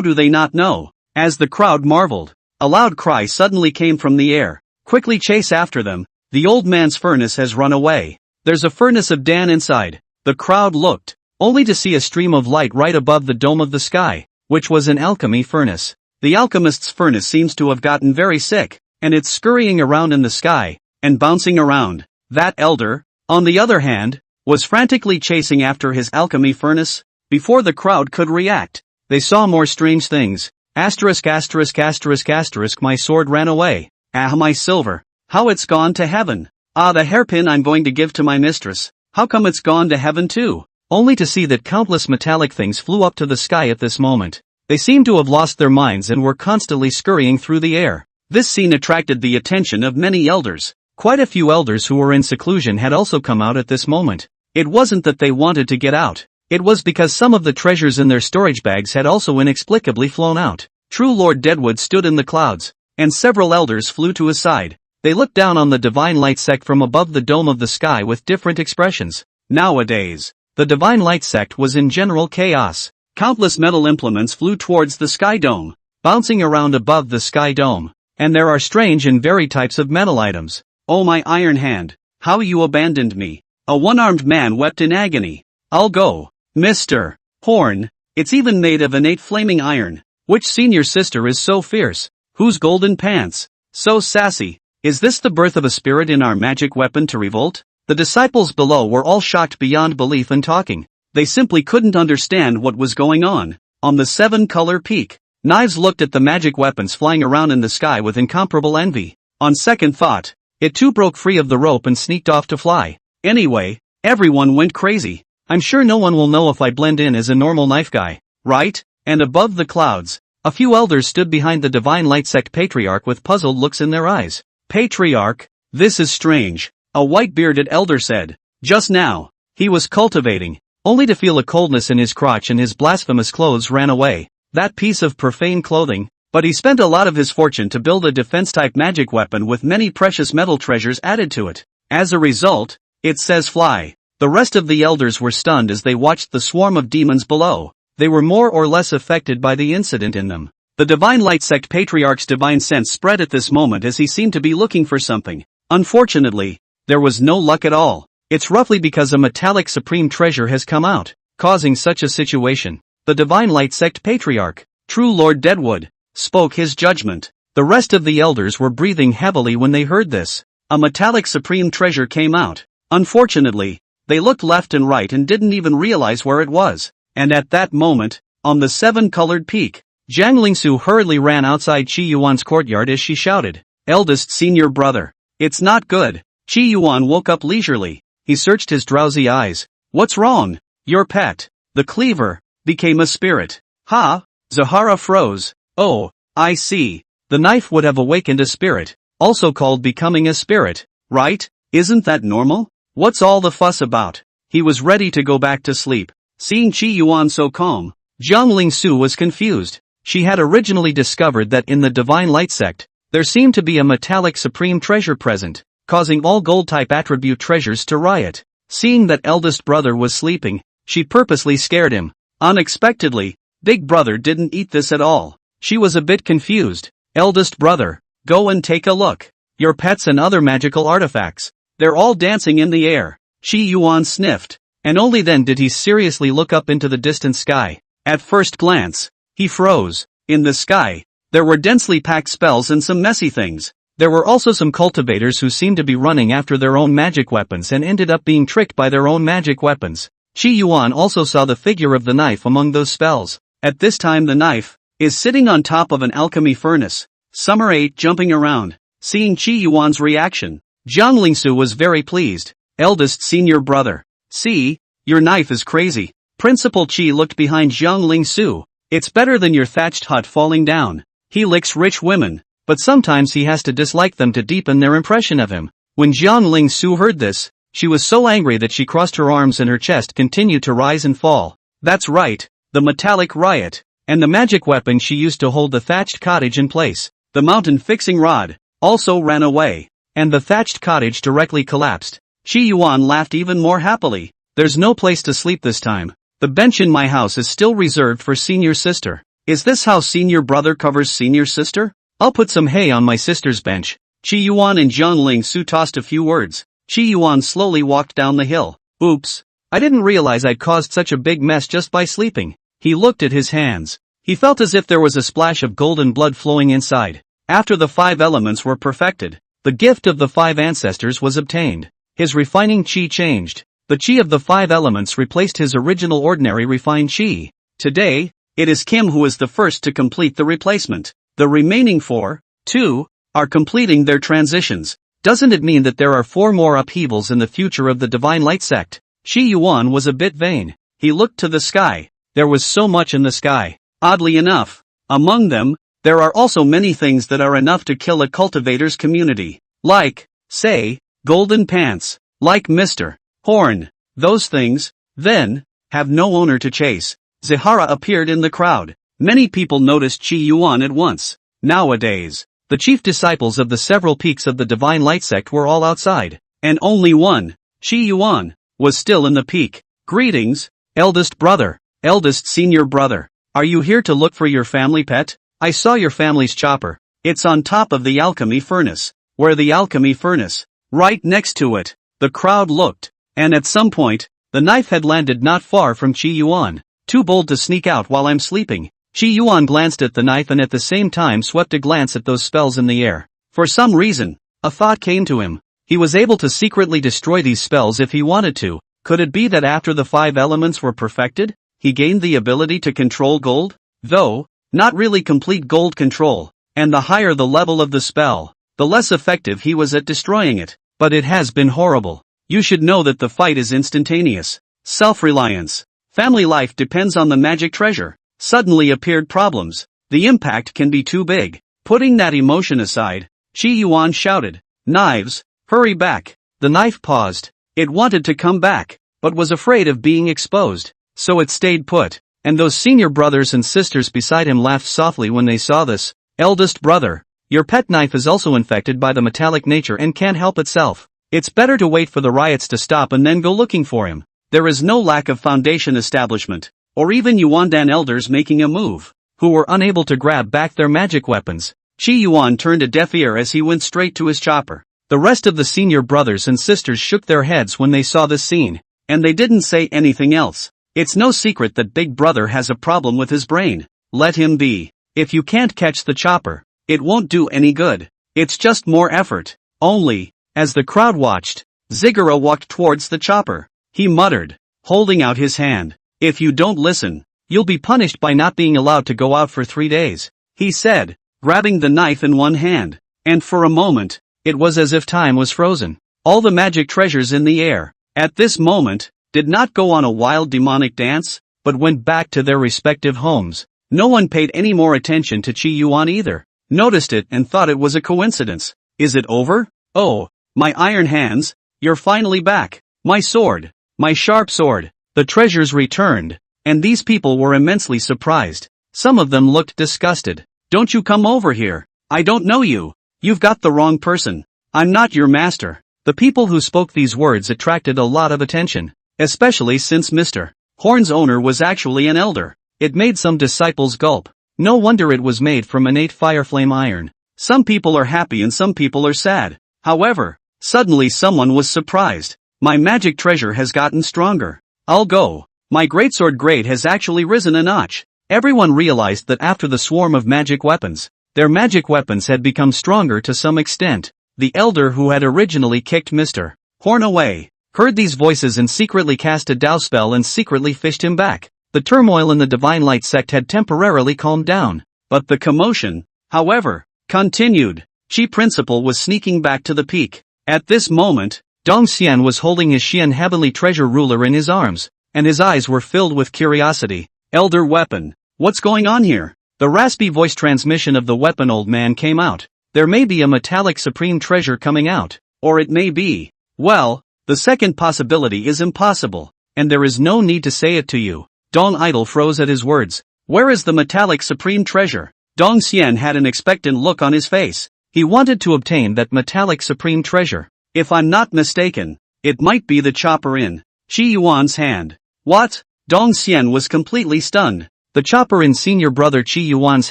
[SPEAKER 1] do they not know? As the crowd marveled, a loud cry suddenly came from the air. Quickly chase after them. The old man's furnace has run away. There's a furnace of Dan inside. The crowd looked, only to see a stream of light right above the dome of the sky, which was an alchemy furnace. The alchemist's furnace seems to have gotten very sick, and it's scurrying around in the sky, and bouncing around. That elder, on the other hand, was frantically chasing after his alchemy furnace. Before the crowd could react, they saw more strange things. Asterisk asterisk asterisk asterisk my sword ran away. Ah, my silver. How it's gone to heaven. Ah, the hairpin I'm going to give to my mistress. How come it's gone to heaven too? Only to see that countless metallic things flew up to the sky at this moment. They seemed to have lost their minds and were constantly scurrying through the air. This scene attracted the attention of many elders. Quite a few elders who were in seclusion had also come out at this moment. It wasn't that they wanted to get out. It was because some of the treasures in their storage bags had also inexplicably flown out. True Lord Deadwood stood in the clouds, and several elders flew to his side. They looked down on the Divine Light Sect from above the dome of the sky with different expressions. Nowadays, the Divine Light Sect was in general chaos. Countless metal implements flew towards the sky dome, bouncing around above the sky dome. And there are strange and varied types of metal items. Oh my iron hand, how you abandoned me. A one-armed man wept in agony. I'll go, Mr. Horn. It's even made of innate flaming iron. Which senior sister is so fierce? Whose golden pants? So sassy. Is this the birth of a spirit in our magic weapon to revolt? The disciples below were all shocked beyond belief and talking. They simply couldn't understand what was going on. On the 7-color peak, Knives looked at the magic weapons flying around in the sky with incomparable envy. On second thought, it too broke free of the rope and sneaked off to fly. Anyway, everyone went crazy. I'm sure no one will know if I blend in as a normal knife guy, right? And above the clouds, a few elders stood behind the Divine Light Sect Patriarch with puzzled looks in their eyes. Patriarch, this is strange, a white-bearded elder said. Just now, he was cultivating, only to feel a coldness in his crotch and his blasphemous clothes ran away. That piece of profane clothing, but he spent a lot of his fortune to build a defense-type magic weapon with many precious metal treasures added to it. As a result, it says fly. The rest of the elders were stunned as they watched the swarm of demons below. They were more or less affected by the incident in them. The Divine Light Sect Patriarch's divine sense spread at this moment as he seemed to be looking for something. Unfortunately, there was no luck at all. It's roughly because a metallic supreme treasure has come out, causing such a situation. The Divine Light Sect Patriarch, True Lord Deadwood, spoke his judgment. The rest of the elders were breathing heavily when they heard this. A metallic supreme treasure came out. Unfortunately, they looked left and right and didn't even realize where it was. And at that moment, on the 7-colored peak, Jiang Lingsu hurriedly ran outside Qi Yuan's courtyard as she shouted, "Eldest senior brother, it's not good." Qi Yuan woke up leisurely. He searched his drowsy eyes. "What's wrong? Your pet, the cleaver, became a spirit." "Ha?" Zahara froze. "Oh, I see. The knife would have awakened a spirit, also called becoming a spirit, right? Isn't that normal? What's all the fuss about?" He was ready to go back to sleep. Seeing Qi Yuan so calm, Jiang Lingsu was confused. She had originally discovered that in the Divine Light Sect, there seemed to be a metallic supreme treasure present, causing all gold-type attribute treasures to riot. Seeing that eldest brother was sleeping, she purposely scared him. Unexpectedly, big brother didn't eat this at all. She was a bit confused. "Eldest brother, go and take a look. Your pets and other magical artifacts. They're all dancing in the air." Qi Yuan sniffed, and only then did he seriously look up into the distant sky. At first glance, he froze. In the sky, there were densely packed spells and some messy things. There were also some cultivators who seemed to be running after their own magic weapons and ended up being tricked by their own magic weapons. Qi Yuan also saw the figure of the knife among those spells. At this time the knife is sitting on top of an alchemy furnace. Summer 8 jumping around. Seeing Qi Yuan's reaction, Jiang Lingsu was very pleased. "Eldest senior brother, see, your knife is crazy." Principal Qi looked behind Jiang Lingsu. "It's better than your thatched hut falling down. He licks rich women, but sometimes he has to dislike them to deepen their impression of him." When Jiang Lingsu heard this, she was so angry that she crossed her arms and her chest continued to rise and fall. That's right, the metallic riot, and the magic weapon she used to hold the thatched cottage in place, the mountain fixing rod, also ran away, and the thatched cottage directly collapsed. Qi Yuan laughed even more happily. "There's no place to sleep this time. The bench in my house is still reserved for senior sister." "Is this how senior brother covers senior sister? I'll put some hay on my sister's bench." Qi Yuan and Jiang Lingsu tossed a few words. Qi Yuan slowly walked down the hill. "Oops. I didn't realize I'd caused such a big mess just by sleeping." He looked at his hands. He felt as if there was a splash of golden blood flowing inside. After the 5 elements were perfected, the gift of the 5 ancestors was obtained. His refining qi changed. The qi of the 5 elements replaced his original ordinary refined qi. Today, it is Kim who is the first to complete the replacement. The remaining 4, 2, are completing their transitions. Doesn't it mean that there are 4 more upheavals in the future of the Divine Light Sect? Qi Yuan was a bit vain. He looked to the sky. There was so much in the sky. Oddly enough, among them, there are also many things that are enough to kill a cultivator's community. Like, say, golden pants. Like Mr. Horn. Those things, then, have no owner to chase. Zahara appeared in the crowd. Many people noticed Qi Yuan at once. Nowadays, the chief disciples of the several peaks of the Divine Light Sect were all outside, and only one, Qi Yuan, was still in the peak. "Greetings, eldest brother, eldest senior brother. Are you here to look for your family pet? I saw your family's chopper. It's on top of the alchemy furnace." "Where the alchemy furnace?" "Right next to it." The crowd looked, and at some point, the knife had landed not far from Qi Yuan. "Too bold to sneak out while I'm sleeping." Qi Yuan glanced at the knife and at the same time swept a glance at those spells in the air. For some reason, a thought came to him. He was able to secretly destroy these spells if he wanted to. Could it be that after the 5 elements were perfected, he gained the ability to control gold, though not really complete gold control, and the higher the level of the spell, the less effective he was at destroying it. But it has been horrible. You should know that the fight is instantaneous. Self-reliance. Family life depends on the magic treasure. Suddenly appeared problems. The impact can be too big. Putting that emotion aside, Chi Yuan shouted, "Knives, hurry back." The knife paused. It wanted to come back, but was afraid of being exposed, so it stayed put. And those senior brothers and sisters beside him laughed softly when they saw this. "Eldest brother, your pet knife is also infected by the metallic nature and can't help itself. It's better to wait for the riots to stop and then go looking for him." There is no lack of foundation establishment, or even Yuandan elders making a move, who were unable to grab back their magic weapons. Chi Yuan turned a deaf ear as he went straight to his chopper. The rest of the senior brothers and sisters shook their heads when they saw this scene, and they didn't say anything else. It's no secret that Big Brother has a problem with his brain. Let him be. If you can't catch the chopper, it won't do any good. It's just more effort. Only, as the crowd watched, Ziggurat walked towards the chopper. He muttered, holding out his hand, "If you don't listen, you'll be punished by not being allowed to go out for 3 days," he said, grabbing the knife in one hand. And for a moment, it was as if time was frozen. All the magic treasures in the air, at this moment, did not go on a wild demonic dance, but went back to their respective homes. No one paid any more attention to Chi Yuan either, noticed it and thought it was a coincidence. "Is it over? Oh, my iron hands, you're finally back. My sword, my sharp sword." The treasures returned, and these people were immensely surprised. Some of them looked disgusted. "Don't you come over here. I don't know you. You've got the wrong person. I'm not your master." The people who spoke these words attracted a lot of attention, especially since Mr. Horn's owner was actually an elder. It made some disciples gulp. No wonder it was made from innate fireflame iron. Some people are happy and some people are sad. However, suddenly someone was surprised. "My magic treasure has gotten stronger. I'll go. My greatsword grade has actually risen a notch." Everyone realized that after the swarm of magic weapons, their magic weapons had become stronger to some extent. The elder who had originally kicked Mr. Horn away, heard these voices and secretly cast a Dao spell and secretly fished him back. The turmoil in the Divine Light sect had temporarily calmed down, but the commotion, however, continued. Chi Principal was sneaking back to the peak. At this moment, Dong Xian was holding his Xian Heavenly Treasure Ruler in his arms, and his eyes were filled with curiosity. "Elder weapon, what's going on here?" The raspy voice transmission of the weapon old man came out. "There may be a metallic supreme treasure coming out, or it may be, well, the second possibility is impossible, and there is no need to say it to you." Dong Idol froze at his words. "Where is the metallic supreme treasure?" Dong Xian had an expectant look on his face. He wanted to obtain that metallic supreme treasure. "If I'm not mistaken, it might be the chopper in Chi Yuan's hand." "What?" Dong Xian was completely stunned. The chopper in senior brother Chi Yuan's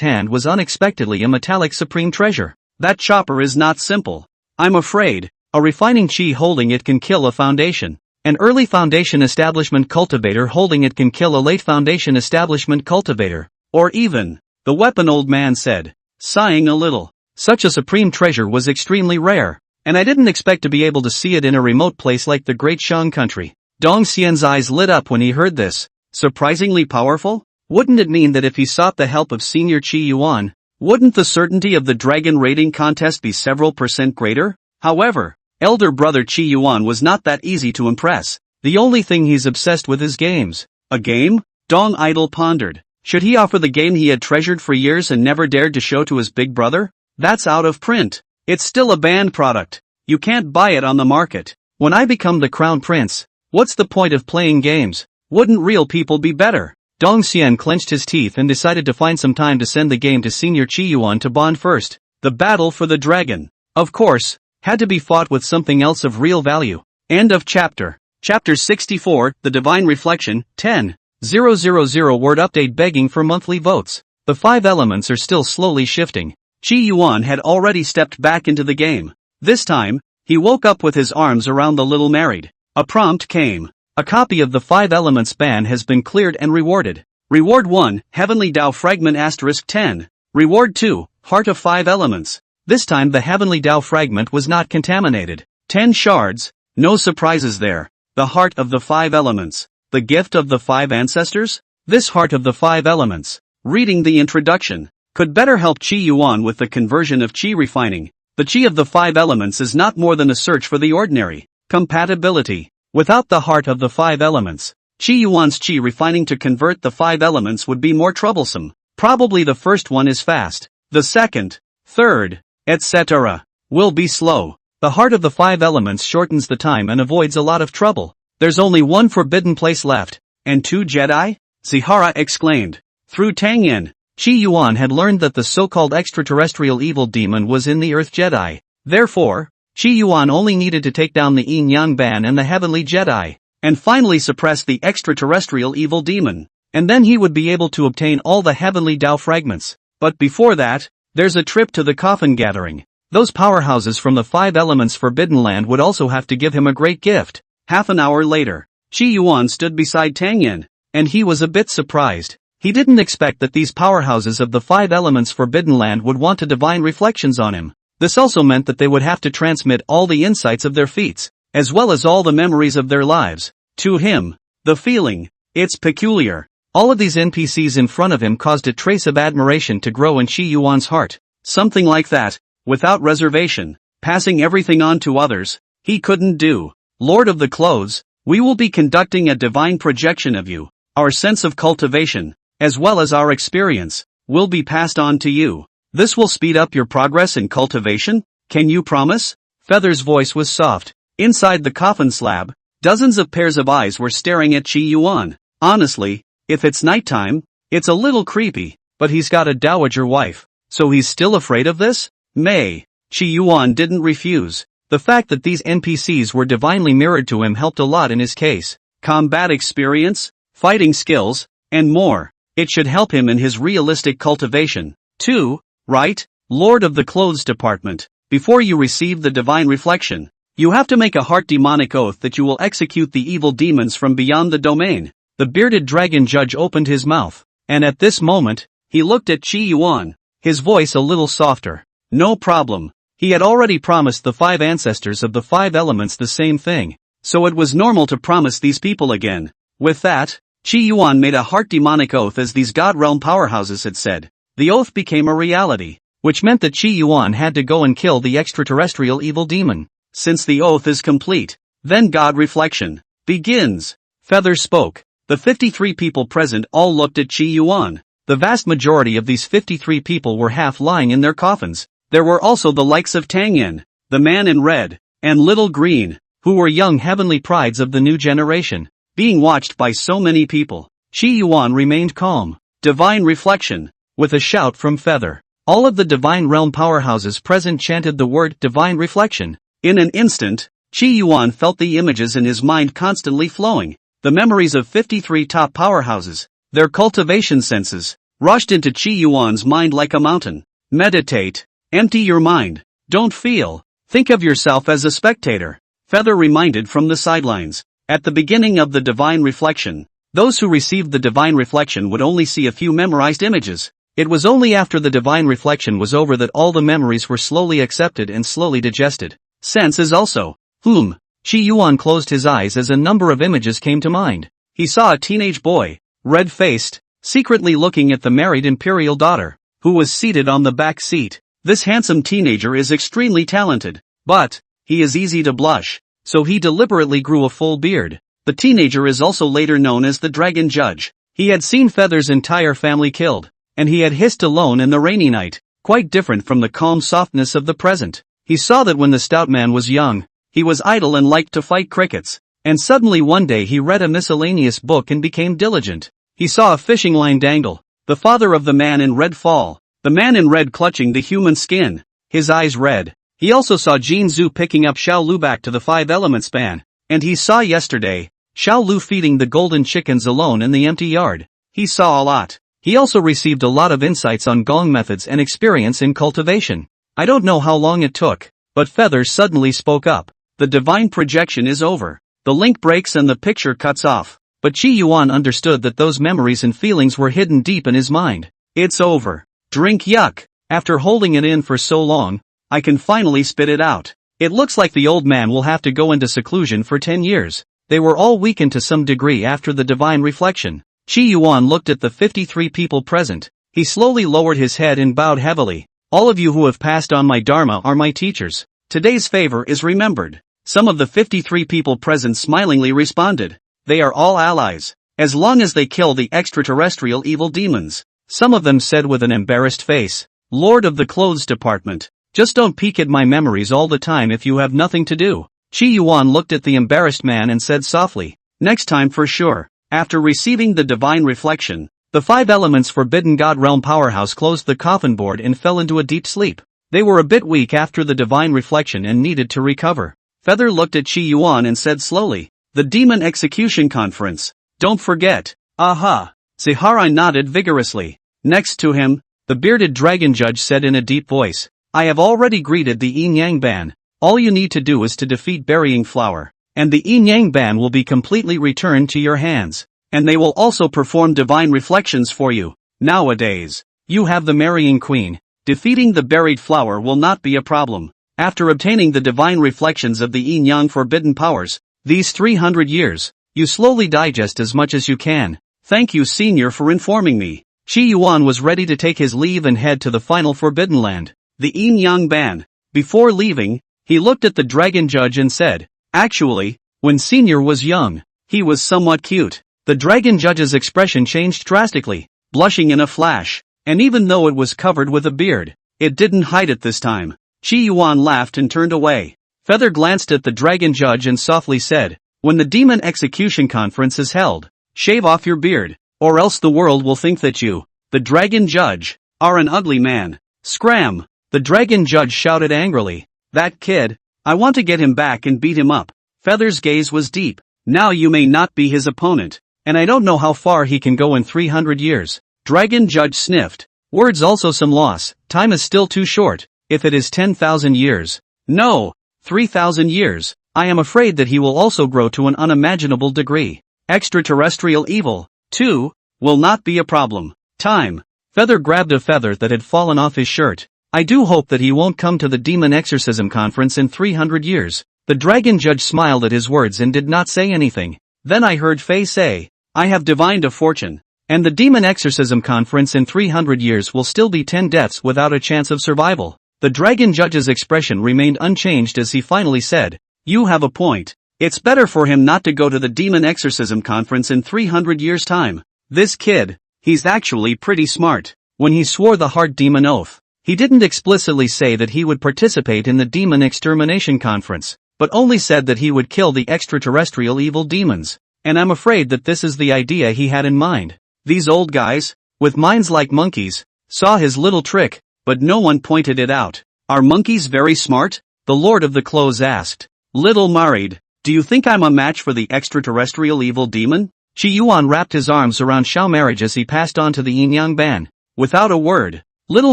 [SPEAKER 1] hand was unexpectedly a metallic supreme treasure. "That chopper is not simple. I'm afraid, a refining chi holding it can kill a foundation. An early foundation establishment cultivator holding it can kill a late foundation establishment cultivator. Or even," the weapon old man said, sighing a little. "Such a supreme treasure was extremely rare, and I didn't expect to be able to see it in a remote place like the Great Shang country." Dong Xian's eyes lit up when he heard this. Surprisingly powerful? Wouldn't it mean that if he sought the help of senior Chi Yuan, wouldn't the certainty of the dragon raiding contest be several % greater? However, elder brother Chi Yuan was not that easy to impress. The only thing he's obsessed with is games. A game? Dong Idol pondered. Should he offer the game he had treasured for years and never dared to show to his big brother? That's out of print. It's still a banned product. You can't buy it on the market. When I become the crown prince, what's the point of playing games? Wouldn't real people be better? Dong Xian clenched his teeth and decided to find some time to send the game to senior Chi Yuan to bond first. The battle for the dragon, of course, had to be fought with something else of real value. End of chapter. Chapter 64, The Divine Reflection, 10,000 word update begging for monthly votes. The 5 elements are still slowly shifting. Chi Yuan had already stepped back into the game. This time, he woke up with his arms around the little married. A prompt came. A copy of the 5 elements ban has been cleared and rewarded. Reward 1, Heavenly Dao Fragment *10. Reward 2, Heart of 5 Elements. This time the Heavenly Dao Fragment was not contaminated. 10 shards, no surprises there. The Heart of the 5 Elements. The Gift of the 5 Ancestors? This Heart of the Five Elements. Reading the introduction could better help Qi Yuan with the conversion of Qi refining. The Qi of the Five Elements is not more than a search for the ordinary. Compatibility. Without the Heart of the Five Elements, Qi Yuan's Qi refining to convert the five elements would be more troublesome. Probably the first one is fast. The second, third, etc. will be slow. The Heart of the Five Elements shortens the time and avoids a lot of trouble. There's only one forbidden place left. And 2 Jedi? Zihara exclaimed. Through Tang Yin, Qi Yuan had learned that the so-called extraterrestrial evil demon was in the Earth Jedi. Therefore, Qi Yuan only needed to take down the Yin Yang Ban and the Heavenly Jedi, and finally suppress the extraterrestrial evil demon. And then he would be able to obtain all the Heavenly Dao fragments. But before that, there's a trip to the coffin gathering. Those powerhouses from the Five Elements Forbidden Land would also have to give him a great gift. Half an hour later, Qi Yuan stood beside Tang Yin, and he was a bit surprised. He didn't expect that these powerhouses of the Five Elements Forbidden Land would want to divine reflections on him. This also meant that they would have to transmit all the insights of their feats, as well as all the memories of their lives, to him. The feeling, it's peculiar. All of these NPCs in front of him caused a trace of admiration to grow in Qi Yuan's heart. Something like that, without reservation, passing everything on to others, he couldn't do. Lord of the Clothes, we will be conducting a divine projection of you. Our sense of cultivation, as well as our experience, will be passed on to you. This will speed up your progress in cultivation? Can you promise? Feather's voice was soft. Inside the coffin slab, dozens of pairs of eyes were staring at Qi Yuan. Honestly, if it's nighttime, it's a little creepy, but he's got a dowager wife, so he's still afraid of this? Qi Yuan didn't refuse. The fact that these NPCs were divinely mirrored to him helped a lot in his case. Combat experience, fighting skills, and more. It should help him in his realistic cultivation, too, right? Lord of the Clothes Department, before you receive the divine reflection, you have to make a heart demonic oath that you will execute the evil demons from beyond the domain. The bearded dragon judge opened his mouth, and at this moment, he looked at Qi Yuan, his voice a little softer. No problem. He had already promised the 5 ancestors of the 5 elements the same thing, so it was normal to promise these people again. With that, Qi Yuan made a heart demonic oath as these God Realm powerhouses had said. The oath became a reality, which meant that Qi Yuan had to go and kill the extraterrestrial evil demon. Since the oath is complete, then God reflection begins. Feather spoke. The 53 people present all looked at Qi Yuan. The vast majority of these 53 people were half lying in their coffins. There were also the likes of Tang Yin, the man in red, and Little Green, who were young heavenly prides of the new generation. Being watched by so many people, Qi Yuan remained calm. Divine reflection. With a shout from Feather, all of the divine realm powerhouses present chanted the word divine reflection. In an instant, Qi Yuan felt the images in his mind constantly flowing. The memories of 53 top powerhouses, their cultivation senses, rushed into Qi Yuan's mind like a mountain. Meditate. Empty your mind. Don't feel. Think of yourself as a spectator. Feather reminded from the sidelines. At the beginning of the divine reflection, those who received the divine reflection would only see a few memorized images. It was only after the divine reflection was over that all the memories were slowly accepted and slowly digested. Senses also. Qi Yuan closed his eyes as a number of images came to mind. He saw a teenage boy, red-faced, secretly looking at the married imperial daughter, who was seated on the back seat. This handsome teenager is extremely talented, but he is easy to blush, so he deliberately grew a full beard. The teenager is also later known as the Dragon Judge. He had seen Feather's entire family killed, and he had hissed alone in the rainy night, quite different from the calm softness of the present. He saw that when the stout man was young, he was idle and liked to fight crickets, and suddenly one day he read a miscellaneous book and became diligent. He saw a fishing line dangle, the father of the man in red fall, the man in red clutching the human skin, his eyes red. He also saw Jin Zhu picking up Xiao Lu back to the 5 elements ban, and he saw yesterday, Xiao Lu feeding the golden chickens alone in the empty yard. He saw a lot. He also received a lot of insights on gong methods and experience in cultivation. I don't know how long it took, but Feather suddenly spoke up. The divine projection is over. The link breaks and the picture cuts off. But Qi Yuan understood that those memories and feelings were hidden deep in his mind. It's over. Drink yuck. After holding it in for so long, I can finally spit it out. It looks like the old man will have to go into seclusion for 10 years. They were all weakened to some degree after the divine reflection. Qi Yuan looked at the 53 people present. He slowly lowered his head and bowed heavily. All of you who have passed on my dharma are my teachers. Today's favor is remembered. Some of the 53 people present smilingly responded. They are all allies, as long as they kill the extraterrestrial evil demons. Some of them said with an embarrassed face, Lord of the Clothes Department, just don't peek at my memories all the time if you have nothing to do. Qi Yuan looked at the embarrassed man and said softly, next time for sure. After receiving the divine reflection, the 5 elements Forbidden God Realm powerhouse closed the coffin board and fell into a deep sleep. They were a bit weak after the divine reflection and needed to recover. Feather looked at Qi Yuan and said slowly, the Demon Execution Conference. Don't forget. Aha. Zihara nodded vigorously. Next to him, the bearded dragon judge said in a deep voice, I have already greeted the Yin Yang ban. All you need to do is to defeat Burying Flower, and the Yin Yang ban will be completely returned to your hands, and they will also perform divine reflections for you. Nowadays, you have the Marrying Queen. Defeating the buried flower will not be a problem. After obtaining the divine reflections of the Yin Yang forbidden powers, these 300 years, you slowly digest as much as you can. Thank you, Senior, for informing me. Qi Yuan was ready to take his leave and head to the final Forbidden Land, the Yin Yang ban. Before leaving, he looked at the dragon judge and said, actually, when Senior was young, he was somewhat cute. The dragon judge's expression changed drastically, blushing in a flash, and even though it was covered with a beard, it didn't hide it this time. Qi Yuan laughed and turned away. Feather glanced at the dragon judge and softly said, when the Demon Execution Conference is held, shave off your beard, or else the world will think that you, the dragon judge, are an ugly man. Scram! The dragon judge shouted angrily. That kid, I want to get him back and beat him up. Feather's gaze was deep. Now you may not be his opponent, and I don't know how far he can go in 300 years. Dragon judge sniffed. Words also some loss. Time is still too short. If it is 10,000 years. No, 3,000 years. I am afraid that he will also grow to an unimaginable degree. Extraterrestrial evil, too, will not be a problem. Time. Feather grabbed a feather that had fallen off his shirt. I do hope that he won't come to the Demon Exorcism Conference in 300 years. The dragon judge smiled at his words and did not say anything. Then I heard Faye say, I have divined a fortune, and the Demon Exorcism Conference in 300 years will still be 10 deaths without a chance of survival. The dragon judge's expression remained unchanged as he finally said, you have a point. It's better for him not to go to the Demon Exorcism Conference in 300 years' time. This kid, he's actually pretty smart. When he swore the Heart Demon Oath, he didn't explicitly say that he would participate in the Demon Extermination Conference, but only said that he would kill the extraterrestrial evil demons. And I'm afraid that this is the idea he had in mind. These old guys, with minds like monkeys, saw his little trick, but no one pointed it out. Are monkeys very smart? The Lord of the Clothes asked. Little married, do you think I'm a match for the extraterrestrial evil demon? Qi Yuan wrapped his arms around Xiao Marriage as he passed on to the Yin Yang ban. Without a word, Little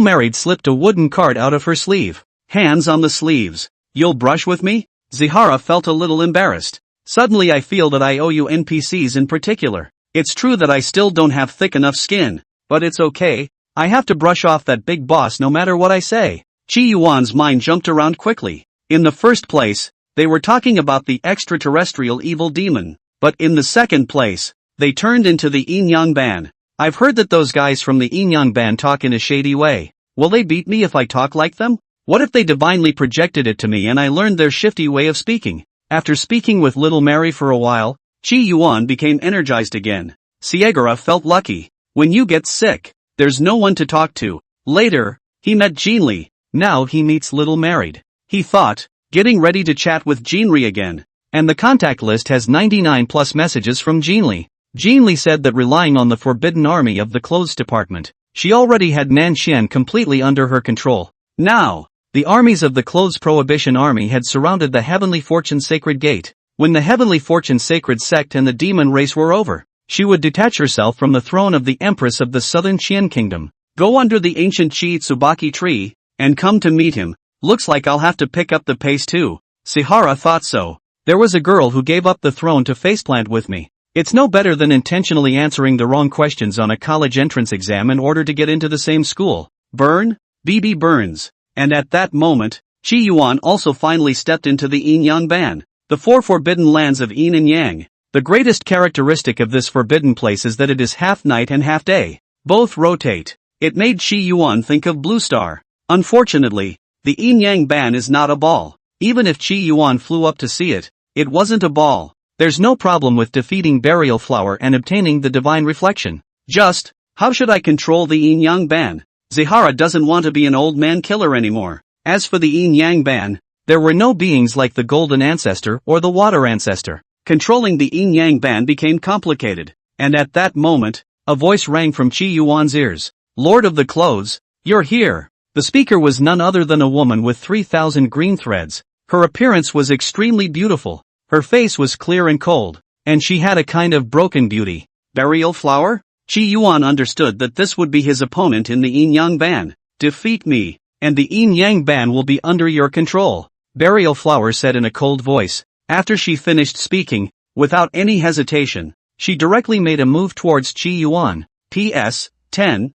[SPEAKER 1] Married slipped a wooden card out of her sleeve. Hands on the sleeves. You'll brush with me? Zihara felt a little embarrassed. Suddenly I feel that I owe you NPCs in particular. It's true that I still don't have thick enough skin, but it's okay. I have to brush off that big boss no matter what I say. Qi Yuan's mind jumped around quickly. In the first place, they were talking about the extraterrestrial evil demon, but in the second place, they turned into the Yin Yang ban. I've heard that those guys from the Yin Yang ban talk in a shady way. Will they beat me if I talk like them? What if they divinely projected it to me and I learned their shifty way of speaking? After speaking with Little Mary for a while, Qi Yuan became energized again. Siegara felt lucky. When you get sick, there's no one to talk to. Later, he met Jinli. Now he meets Little Married. He thought, getting ready to chat with Jinri again. And the contact list has 99 plus messages from Jinli. Jinli said that relying on the Forbidden Army of the Clothes Department, she already had Nanxian completely under her control. Now, the armies of the Clothes Prohibition Army had surrounded the Heavenly Fortune Sacred Gate. When the Heavenly Fortune Sacred Sect and the demon race were over, she would detach herself from the throne of the Empress of the Southern Qian Kingdom, go under the ancient Qi Tsubaki tree, and come to meet him. Looks like I'll have to pick up the pace too. Sihara thought so. There was a girl who gave up the throne to faceplant with me. It's no better than intentionally answering the wrong questions on a college entrance exam in order to get into the same school. Burn? BB Burns. And at that moment, Qi Yuan also finally stepped into the Yin Yang ban. The 4 forbidden lands of Yin and Yang. The greatest characteristic of this forbidden place is that it is half night and half day. Both rotate. It made Qi Yuan think of Blue Star. Unfortunately, the yin-yang ban is not a ball. Even if Qi Yuan flew up to see it, it wasn't a ball. There's no problem with defeating Burial Flower and obtaining the divine reflection. Just, how should I control the yin-yang ban? Zahara doesn't want to be an old man killer anymore. As for the yin-yang ban, there were no beings like the Golden Ancestor or the Water Ancestor. Controlling the yin-yang ban became complicated, and at that moment, a voice rang from Qi Yuan's ears. Lord of the Clothes, you're here. The speaker was none other than a woman with 3,000 green threads. Her appearance was extremely beautiful. Her face was clear and cold, and she had a kind of broken beauty. Burial Flower? Qi Yuan understood that this would be his opponent in the yin-yang ban. Defeat me, and the yin-yang ban will be under your control, Burial Flower said in a cold voice. After she finished speaking, without any hesitation, she directly made a move towards Qi Yuan. P.S. 10,000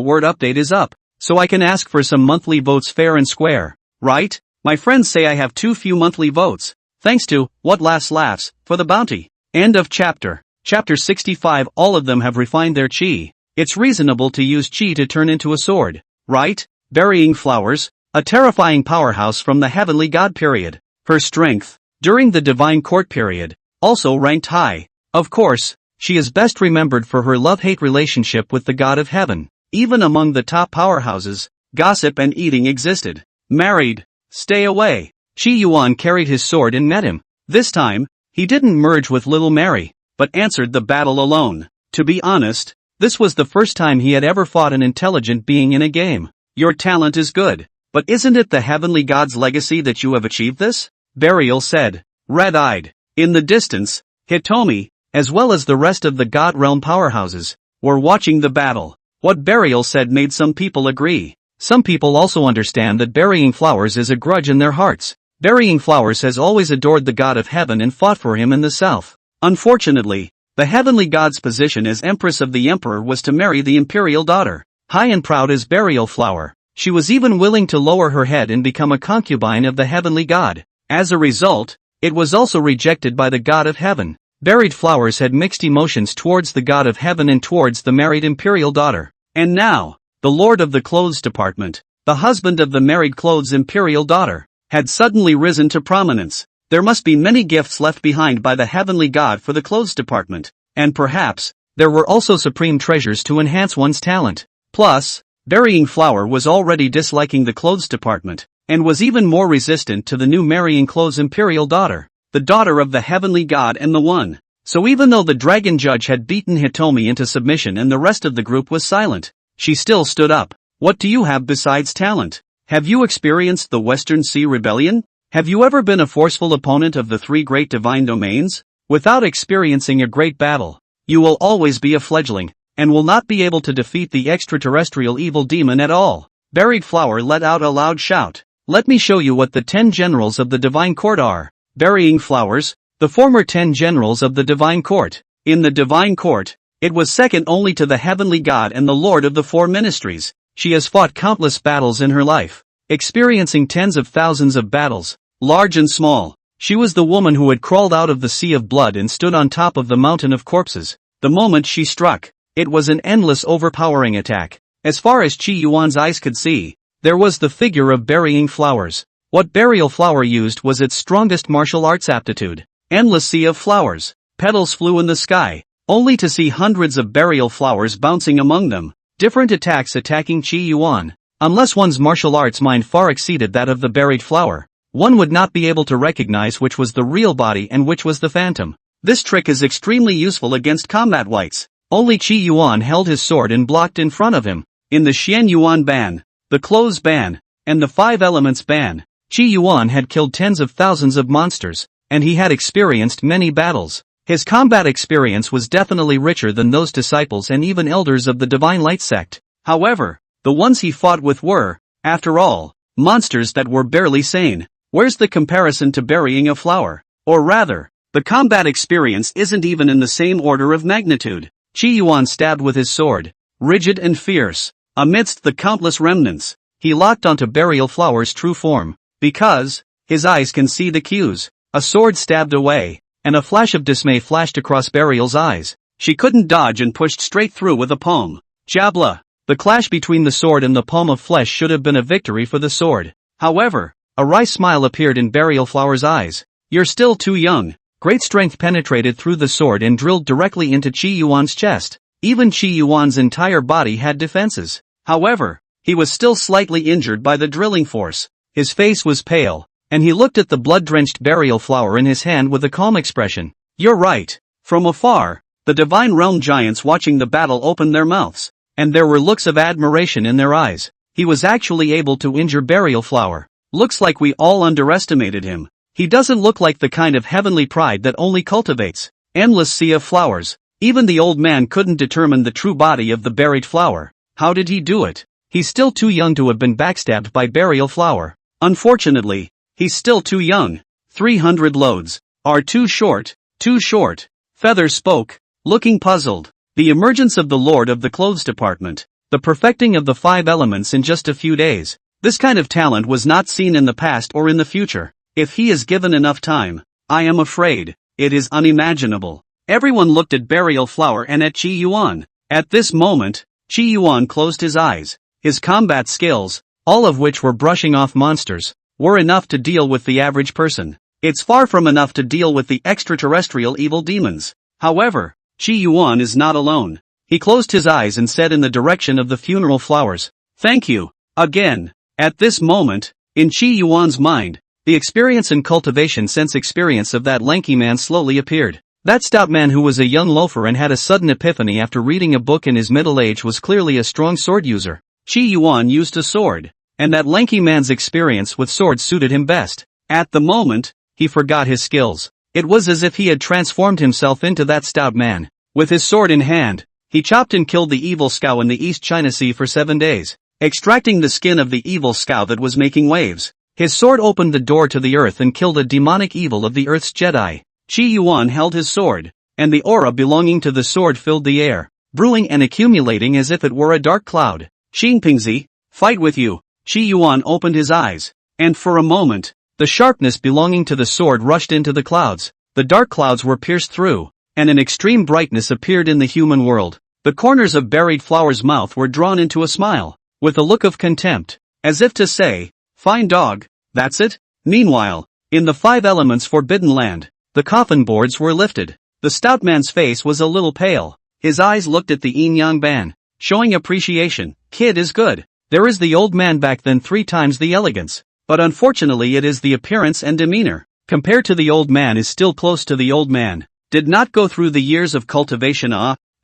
[SPEAKER 1] word update is up, so I can ask for some monthly votes fair and square, right? My friends say I have too few monthly votes. Thanks to, what last laughs, for the bounty. End of chapter. Chapter 65. All of them have refined their Qi. It's reasonable to use Qi to turn into a sword, right? Burying Flowers, a terrifying powerhouse from the Heavenly God period. Her strength, during the Divine Court period, also ranked high. Of course, she is best remembered for her love-hate relationship with the God of Heaven. Even among the top powerhouses, gossip and eating existed. Married. Stay away. Qi Yuan carried his sword and met him. This time, he didn't merge with Little Mary, but answered the battle alone. To be honest, this was the first time he had ever fought an intelligent being in a game. Your talent is good, but isn't it the Heavenly God's legacy that you have achieved this? Burial said, red-eyed. In the distance, Hitomi, as well as the rest of the God Realm powerhouses, were watching the battle. What Burial said made some people agree. Some people also understand that Burying Flowers is a grudge in their hearts. Burying Flowers has always adored the God of Heaven and fought for him in the south. Unfortunately, the Heavenly God's position as Empress of the Emperor was to marry the imperial daughter. High and proud as Burial Flower, she was even willing to lower her head and become a concubine of the Heavenly God. As a result, it was also rejected by the God of Heaven. Buried Flowers had mixed emotions towards the God of Heaven and towards the married imperial daughter. And now, the Lord of the Clothes Department, the husband of the married clothes imperial daughter, had suddenly risen to prominence. There must be many gifts left behind by the Heavenly God for the clothes department, and perhaps, there were also supreme treasures to enhance one's talent. Plus, Burying Flower was already disliking the clothes department, and was even more resistant to the new marrying clothes imperial daughter, the daughter of the Heavenly God and the One. So even though the dragon judge had beaten Hitomi into submission and the rest of the group was silent, she still stood up. What do you have besides talent? Have you experienced the Western Sea Rebellion? Have you ever been a forceful opponent of the three great divine domains? Without experiencing a great battle, you will always be a fledgling, and will not be able to defeat the extraterrestrial evil demon at all. Buried Flower let out a loud shout. Let me show you what the 10 generals of the Divine Court are. Burying Flowers, the former 10 generals of the Divine Court. In the Divine Court, it was second only to the Heavenly God and the Lord of the Four Ministries. She has fought countless battles in her life, experiencing tens of thousands of battles, large and small. She was the woman who had crawled out of the sea of blood and stood on top of the mountain of corpses. The moment she struck, it was an endless overpowering attack. As far as Qi Yuan's eyes could see, there was the figure of Burying Flowers. What Burial Flower used was its strongest martial arts aptitude. Endless sea of flowers. Petals flew in the sky, only to see hundreds of Burial Flowers bouncing among them. Different attacks attacking Qi Yuan. Unless one's martial arts mind far exceeded that of the Buried Flower, one would not be able to recognize which was the real body and which was the phantom. This trick is extremely useful against combat wights. Only Qi Yuan held his sword and blocked in front of him. In the Xian Yuan ban, the Clothes ban, and the Five Elements ban, Qi Yuan had killed tens of thousands of monsters, and he had experienced many battles. His combat experience was definitely richer than those disciples and even elders of the Divine Light sect. However, the ones he fought with were, after all, monsters that were barely sane. Where's the comparison to burying a flower? Or rather, the combat experience isn't even in the same order of magnitude. Qi Yuan stabbed with his sword, rigid and fierce. Amidst the countless remnants, he locked onto Burial Flower's true form, because his eyes can see the cues. A sword stabbed away, and a flash of dismay flashed across Burial's eyes. She couldn't dodge and pushed straight through with a palm. Jabla! The clash between the sword and the palm of flesh should have been a victory for the sword. However, a wry smile appeared in Burial Flower's eyes. You're still too young. Great strength penetrated through the sword and drilled directly into Qi Yuan's chest. Even Qi Yuan's entire body had defenses. However, he was still slightly injured by the drilling force. His face was pale, and he looked at the blood-drenched Burial Flower in his hand with a calm expression. You're right. From afar, the Divine Realm giants watching the battle opened their mouths, and there were looks of admiration in their eyes. He was actually able to injure Burial Flower. Looks like we all underestimated him. He doesn't look like the kind of heavenly pride that only cultivates endless sea of flowers. Even the old man couldn't determine the true body of the buried flower. How did he do it? He's still too young to have been backstabbed by Burial Flower. Unfortunately, he's still too young. 300 loads are too short, too short. Feather spoke, looking puzzled. The emergence of the Lord of the Clothes Department, the perfecting of the 5 elements in just a few days. This kind of talent was not seen in the past or in the future. If he is given enough time, I am afraid, it is unimaginable. Everyone looked at Burial Flower and at Qi Yuan. At this moment, Qi Yuan closed his eyes. His combat skills, all of which were brushing off monsters, were enough to deal with the average person. It's far from enough to deal with the extraterrestrial evil demons. However, Qi Yuan is not alone. He closed his eyes and said in the direction of the funeral flowers, "Thank you, again." At this moment, in Qi Yuan's mind, the experience and cultivation sense experience of that lanky man slowly appeared. That stout man who was a young loafer and had a sudden epiphany after reading a book in his middle age was clearly a strong sword user. Qi Yuan used a sword, and that lanky man's experience with swords suited him best. At the moment, he forgot his skills. It was as if he had transformed himself into that stout man. With his sword in hand, he chopped and killed the evil scow in the East China Sea for 7 days, extracting the skin of the evil scow that was making waves. His sword opened the door to the earth and killed a demonic evil of the earth's Jedi. Qi Yuan held his sword, and the aura belonging to the sword filled the air, brewing and accumulating as if it were a dark cloud. Xingpingzi, fight with you. Qi Yuan opened his eyes, and for a moment, the sharpness belonging to the sword rushed into the clouds. The dark clouds were pierced through, and an extreme brightness appeared in the human world. The corners of Buried Flower's mouth were drawn into a smile, with a look of contempt, as if to say, "Fine dog, that's it." Meanwhile, in the 5 elements forbidden land, the coffin boards were lifted. The stout man's face was a little pale. His eyes looked at the yin-yang ban, showing appreciation. Kid is good. There is the old man back then 3 times the elegance. But unfortunately it is the appearance and demeanor. Compared to the old man is still close to the old man. Did not go through the years of cultivation.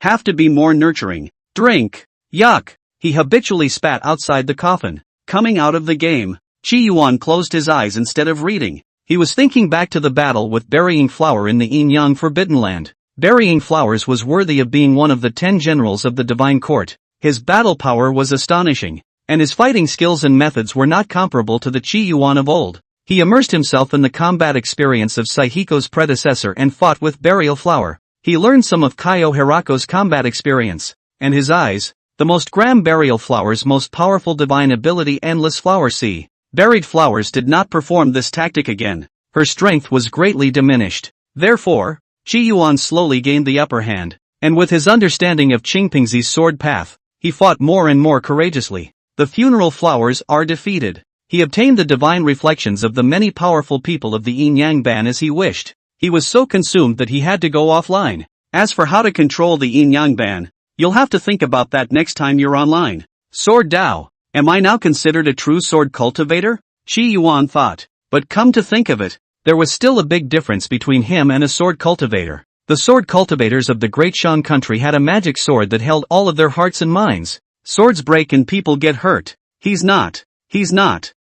[SPEAKER 1] Have to be more nurturing. Drink. Yuck. He habitually spat outside the coffin. Coming out of the game, Qi Yuan closed his eyes instead of reading. He was thinking back to the battle with Burying Flower in the Yin-Yang Forbidden Land. Burying Flowers was worthy of being one of the 10 generals of the Divine Court. His battle power was astonishing, and his fighting skills and methods were not comparable to the Qi Yuan of old. He immersed himself in the combat experience of Saihiko's predecessor and fought with Burial Flower. He learned some of Kaio Hirako's combat experience, and his eyes, the most Gram Burial Flower's most powerful divine ability Endless Flower Sea. Buried Flowers did not perform this tactic again. Her strength was greatly diminished. Therefore, Qi Yuan slowly gained the upper hand, and with his understanding of Qingpingzi's sword path, he fought more and more courageously. The funeral flowers are defeated. He obtained the divine reflections of the many powerful people of the yin-yang ban as he wished. He was so consumed that he had to go offline. As for how to control the yin-yang ban, you'll have to think about that next time you're online. Sword Dao, am I now considered a true sword cultivator? Qi Yuan thought. But come to think of it, there was still a big difference between him and a sword cultivator. The sword cultivators of the Great Shan country had a magic sword that held all of their hearts and minds. Swords break and people get hurt. He's not.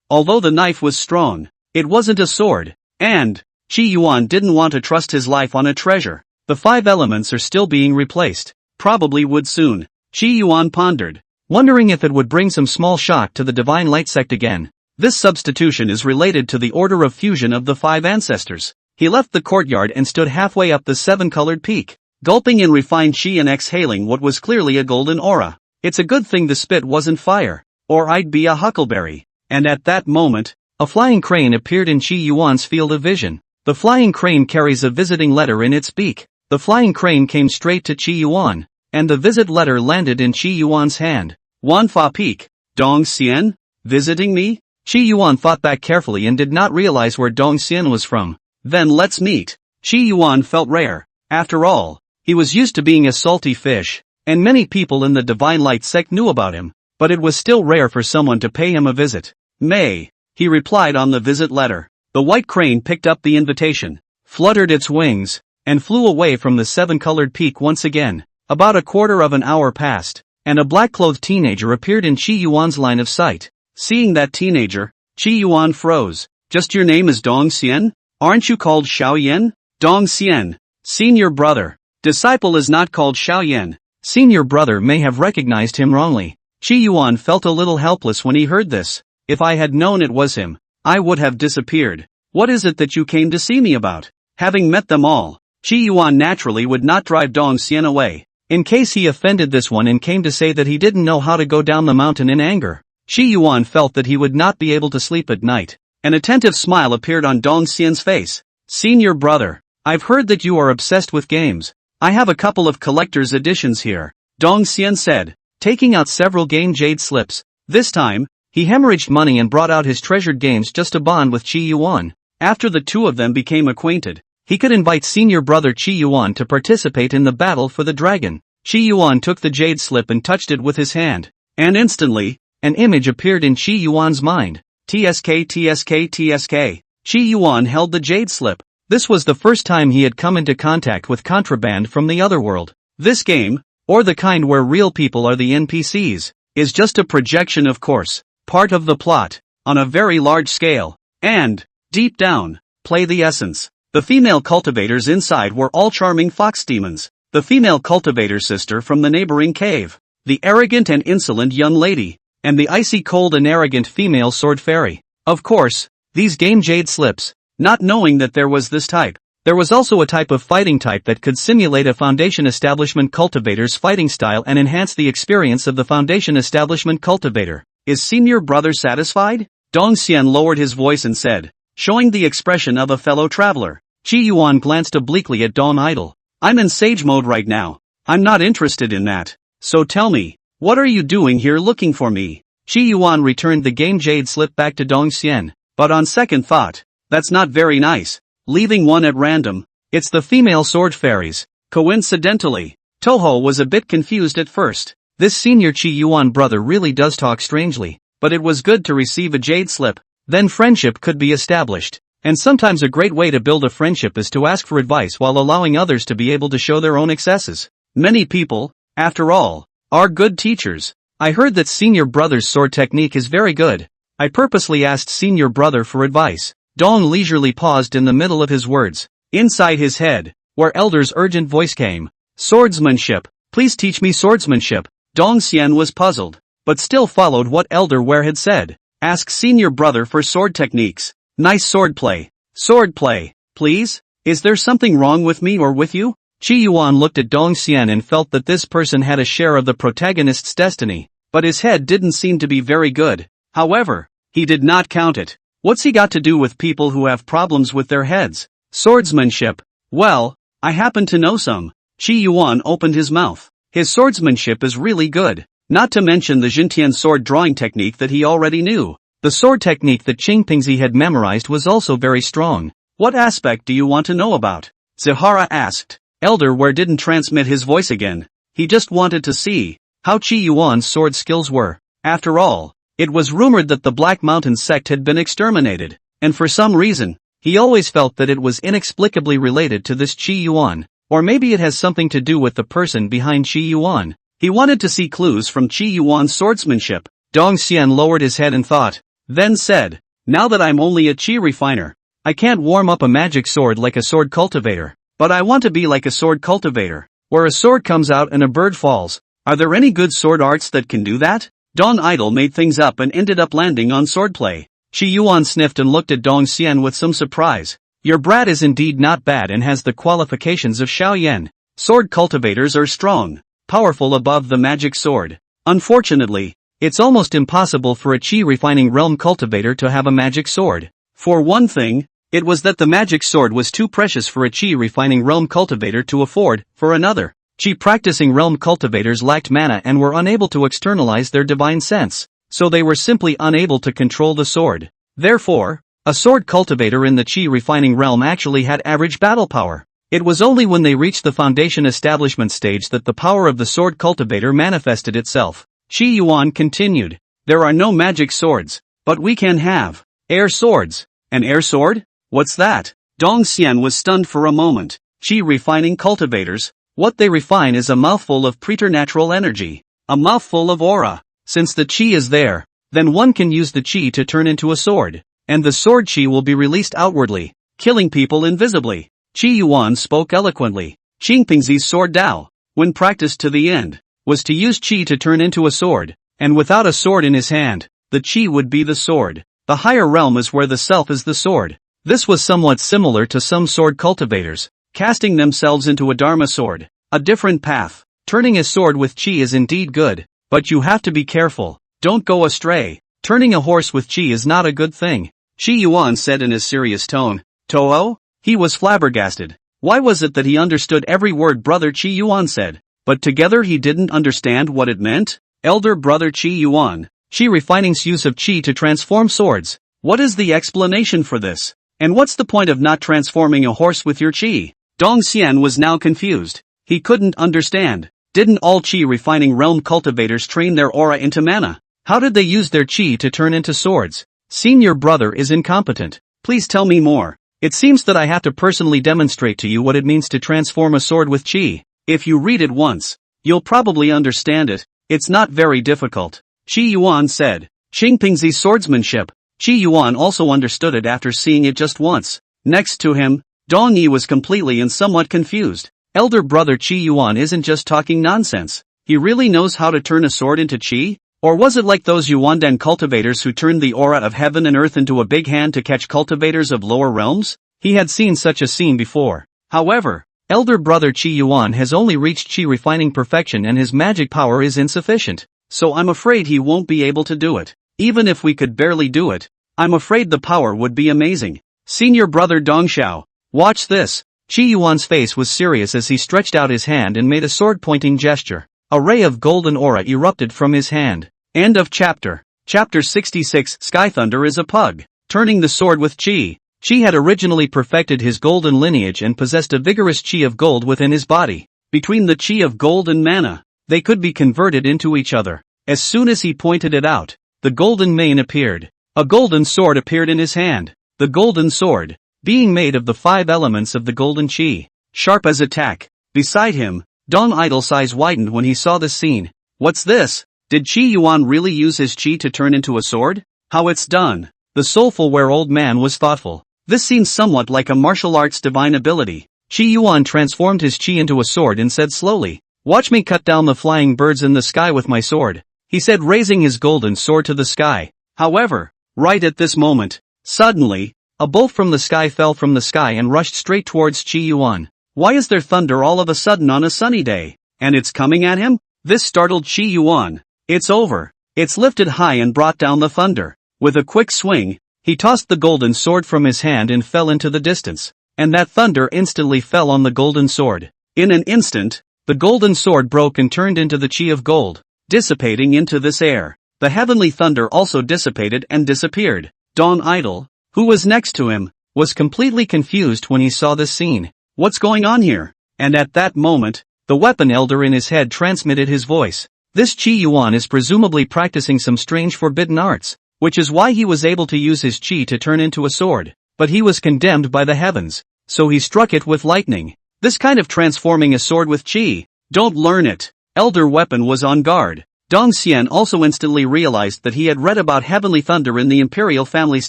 [SPEAKER 1] Although the knife was strong, it wasn't a sword. And Qi Yuan didn't want to trust his life on a treasure. The 5 elements are still being replaced. Probably would soon. Qi Yuan pondered, wondering if it would bring some small shock to the Divine Light sect again. This substitution is related to the order of fusion of the 5 ancestors. He left the courtyard and stood halfway up the 7-colored peak, gulping in refined qi and exhaling what was clearly a golden aura. It's a good thing the spit wasn't fire, or I'd be a huckleberry. And at that moment, a flying crane appeared in Qi Yuan's field of vision. The flying crane carries a visiting letter in its beak. The flying crane came straight to Qi Yuan, and the visit letter landed in Qi Yuan's hand. Wanfa Peak. Dong Xian? Visiting me? Qi Yuan thought back carefully and did not realize where Dong Xian was from. Then let's meet. Qi Yuan felt rare. After all, he was used to being a salty fish, and many people in the Divine Light sect knew about him, but it was still rare for someone to pay him a visit. May, he replied on the visit letter. The white crane picked up the invitation, fluttered its wings, and flew away from the seven-colored peak once again. About a quarter of an hour passed, and a black-clothed teenager appeared in Qi Yuan's line of sight. Seeing that teenager, Qi Yuan froze. Just your name is Dong Xian? Aren't you called Xiao Yan? Dong Xian. Senior brother. Disciple is not called Xiao Yan. Senior brother may have recognized him wrongly. Qi Yuan felt a little helpless when he heard this. If I had known it was him, I would have disappeared. What is it that you came to see me about? Having met them all, Qi Yuan naturally would not drive Dong Xian away, in case he offended this one and came to say that he didn't know how to go down the mountain in anger. Qi Yuan felt that he would not be able to sleep at night. An attentive smile appeared on Dong Xian's face. Senior brother, I've heard that you are obsessed with games. I have a couple of collector's editions here, Dong Xian said, taking out several game jade slips. This time, he hemorrhaged money and brought out his treasured games just to bond with Qi Yuan. After the two of them became acquainted, he could invite senior brother Qi Yuan to participate in the battle for the dragon. Qi Yuan took the jade slip and touched it with his hand, and instantly, an image appeared in Qi Yuan's mind. TSK TSK TSK. Qi Yuan held the jade slip. This was the first time he had come into contact with contraband from the other world. This game, or the kind where real people are the NPCs, is just a projection, of course, part of the plot, on a very large scale, and, deep down, play the essence. The female cultivators inside were all charming fox demons. The female cultivator's sister from the neighboring cave, the arrogant and insolent young lady, and the icy cold and arrogant female sword fairy. Of course, these game jade slips, not knowing that there was this type. There was also a type of fighting type that could simulate a Foundation Establishment cultivator's fighting style and enhance the experience of the Foundation Establishment cultivator. Is senior brother satisfied? Dong Xian lowered his voice and said, showing the expression of a fellow traveler. Qi Yuan glanced obliquely at Dong Idol. I'm in sage mode right now. I'm not interested in that. So tell me, what are you doing here looking for me? Qi Yuan returned the game jade slip back to Dong Xian, but on second thought, that's not very nice. Leaving one at random. It's the female sword fairies. Coincidentally, Toho was a bit confused at first. This senior Qi Yuan brother really does talk strangely, but it was good to receive a jade slip. Then friendship could be established. And sometimes a great way to build a friendship is to ask for advice while allowing others to be able to show their own excesses. Many people, after all, are good teachers. I heard that senior brother's sword technique is very good. I purposely asked senior brother for advice. Dong leisurely paused in the middle of his words. Inside his head, where Elder's urgent voice came. Swordsmanship. Please teach me swordsmanship. Dong Xian was puzzled, but still followed what Elder Ware had said. Ask senior brother for sword techniques. Nice swordplay. Swordplay, please? Is there something wrong with me or with you? Qi Yuan looked at Dong Xian and felt that this person had a share of the protagonist's destiny, but his head didn't seem to be very good. However, he did not count it. What's he got to do with people who have problems with their heads? Swordsmanship. Well, I happen to know some. Qi Yuan opened his mouth. His swordsmanship is really good, not to mention the Jintian sword drawing technique that he already knew. The sword technique that Qing Pingzi had memorized was also very strong. What aspect do you want to know about? Zahara asked. Elder Ware didn't transmit his voice again. He just wanted to see how Qi Yuan's sword skills were. After all, it was rumored that the Black Mountain sect had been exterminated, and for some reason, he always felt that it was inexplicably related to this Qi Yuan, or maybe it has something to do with the person behind Qi Yuan. He wanted to see clues from Qi Yuan's swordsmanship. Dong Xian lowered his head and thought, then said, now that I'm only a Qi refiner, I can't warm up a magic sword like a sword cultivator, but I want to be like a sword cultivator, where a sword comes out and a bird falls. Are there any good sword arts that can do that? Dong Idol made things up and ended up landing on swordplay. Qi Yuan sniffed and looked at Dong Xian with some surprise. Your brat is indeed not bad and has the qualifications of Xiao Yan. Sword cultivators are strong, powerful above the magic sword. Unfortunately, it's almost impossible for a Qi refining realm cultivator to have a magic sword. For one thing, It was that the magic sword was too precious for a chi-refining realm cultivator to afford, for another. Chi-practicing realm cultivators lacked mana and were unable to externalize their divine sense, so they were simply unable to control the sword. Therefore, a sword cultivator in the chi-refining realm actually had average battle power. It was only when they reached the foundation establishment stage that the power of the sword cultivator manifested itself. Qi Yuan continued. There are no magic swords, but we can have air swords. An air sword? What's that? Dong Xian was stunned for a moment. Qi refining cultivators? What they refine is a mouthful of preternatural energy. A mouthful of aura. Since the qi is there, then one can use the qi to turn into a sword. And the sword qi will be released outwardly, killing people invisibly. Qi Yuan spoke eloquently. Qingpingzi's sword Dao, when practiced to the end, was to use qi to turn into a sword, and without a sword in his hand, the qi would be the sword. The higher realm is where the self is the sword. This was somewhat similar to some sword cultivators, casting themselves into a dharma sword, a different path. Turning a sword with qi is indeed good, but you have to be careful, don't go astray. Turning a horse with qi is not a good thing, Qi Yuan said in a serious tone. Toho? He was flabbergasted. Why was it that he understood every word Brother Qi Yuan said, but together he didn't understand what it meant? Elder Brother Qi Yuan, Qi refining's use of qi to transform swords. What is the explanation for this? And what's the point of not transforming a horse with your qi? Dong Xian was now confused. He couldn't understand. Didn't all qi refining realm cultivators train their aura into mana? How did they use their qi to turn into swords? Senior brother is incompetent. Please tell me more. It seems that I have to personally demonstrate to you what it means to transform a sword with qi. If you read it once, you'll probably understand it. It's not very difficult. Qi Yuan said. Qingpingzi's swordsmanship. Qi Yuan also understood it after seeing it just once. Next to him, Dong Yi was completely and somewhat confused. Elder brother Qi Yuan isn't just talking nonsense. He really knows how to turn a sword into qi? Or was it like those Yuandan cultivators who turned the aura of heaven and earth into a big hand to catch cultivators of lower realms? He had seen such a scene before. However, elder brother Qi Yuan has only reached qi refining perfection and his magic power is insufficient. So I'm afraid he won't be able to do it. Even if we could barely do it, I'm afraid the power would be amazing. Senior brother Dongxiao, watch this. Qi Yuan's face was serious as he stretched out his hand and made a sword-pointing gesture. A ray of golden aura erupted from his hand. End of chapter. Chapter 66. Sky Thunder is a pug. Turning the sword with qi. Qi had originally perfected his golden lineage and possessed a vigorous qi of gold within his body. Between the qi of gold and mana, they could be converted into each other. As soon as he pointed it out, the golden mane appeared. A golden sword appeared in his hand. The golden sword, being made of the 5 elements of the golden qi, sharp as attack. Beside him, Dong Idol's eyes widened when he saw this scene. What's this? Did Qi Yuan really use his qi to turn into a sword? How it's done? The soulful old man was thoughtful. This seems somewhat like a martial arts divine ability. Qi Yuan transformed his qi into a sword and said slowly, "Watch me cut down the flying birds in the sky with my sword," he said, raising his golden sword to the sky. However, right at this moment, suddenly, a bolt from the sky fell from the sky and rushed straight towards Qi Yuan. Why is there thunder all of a sudden on a sunny day? And it's coming at him? This startled Qi Yuan. It's over. It's lifted high and brought down the thunder. With a quick swing, he tossed the golden sword from his hand and fell into the distance. And that thunder instantly fell on the golden sword. In an instant, the golden sword broke and turned into the qi of gold, dissipating into this air. The heavenly thunder also dissipated and disappeared. Dong Idol, who was next to him, was completely confused when he saw this scene. What's going on here? And at that moment, the weapon elder in his head transmitted his voice. This Qi Yuan is presumably practicing some strange forbidden arts, which is why he was able to use his qi to turn into a sword. But he was condemned by the heavens, so he struck it with lightning. This kind of transforming a sword with qi, don't learn it. Elder weapon was on guard. Dong Xian also instantly realized that he had read about heavenly thunder in the imperial family's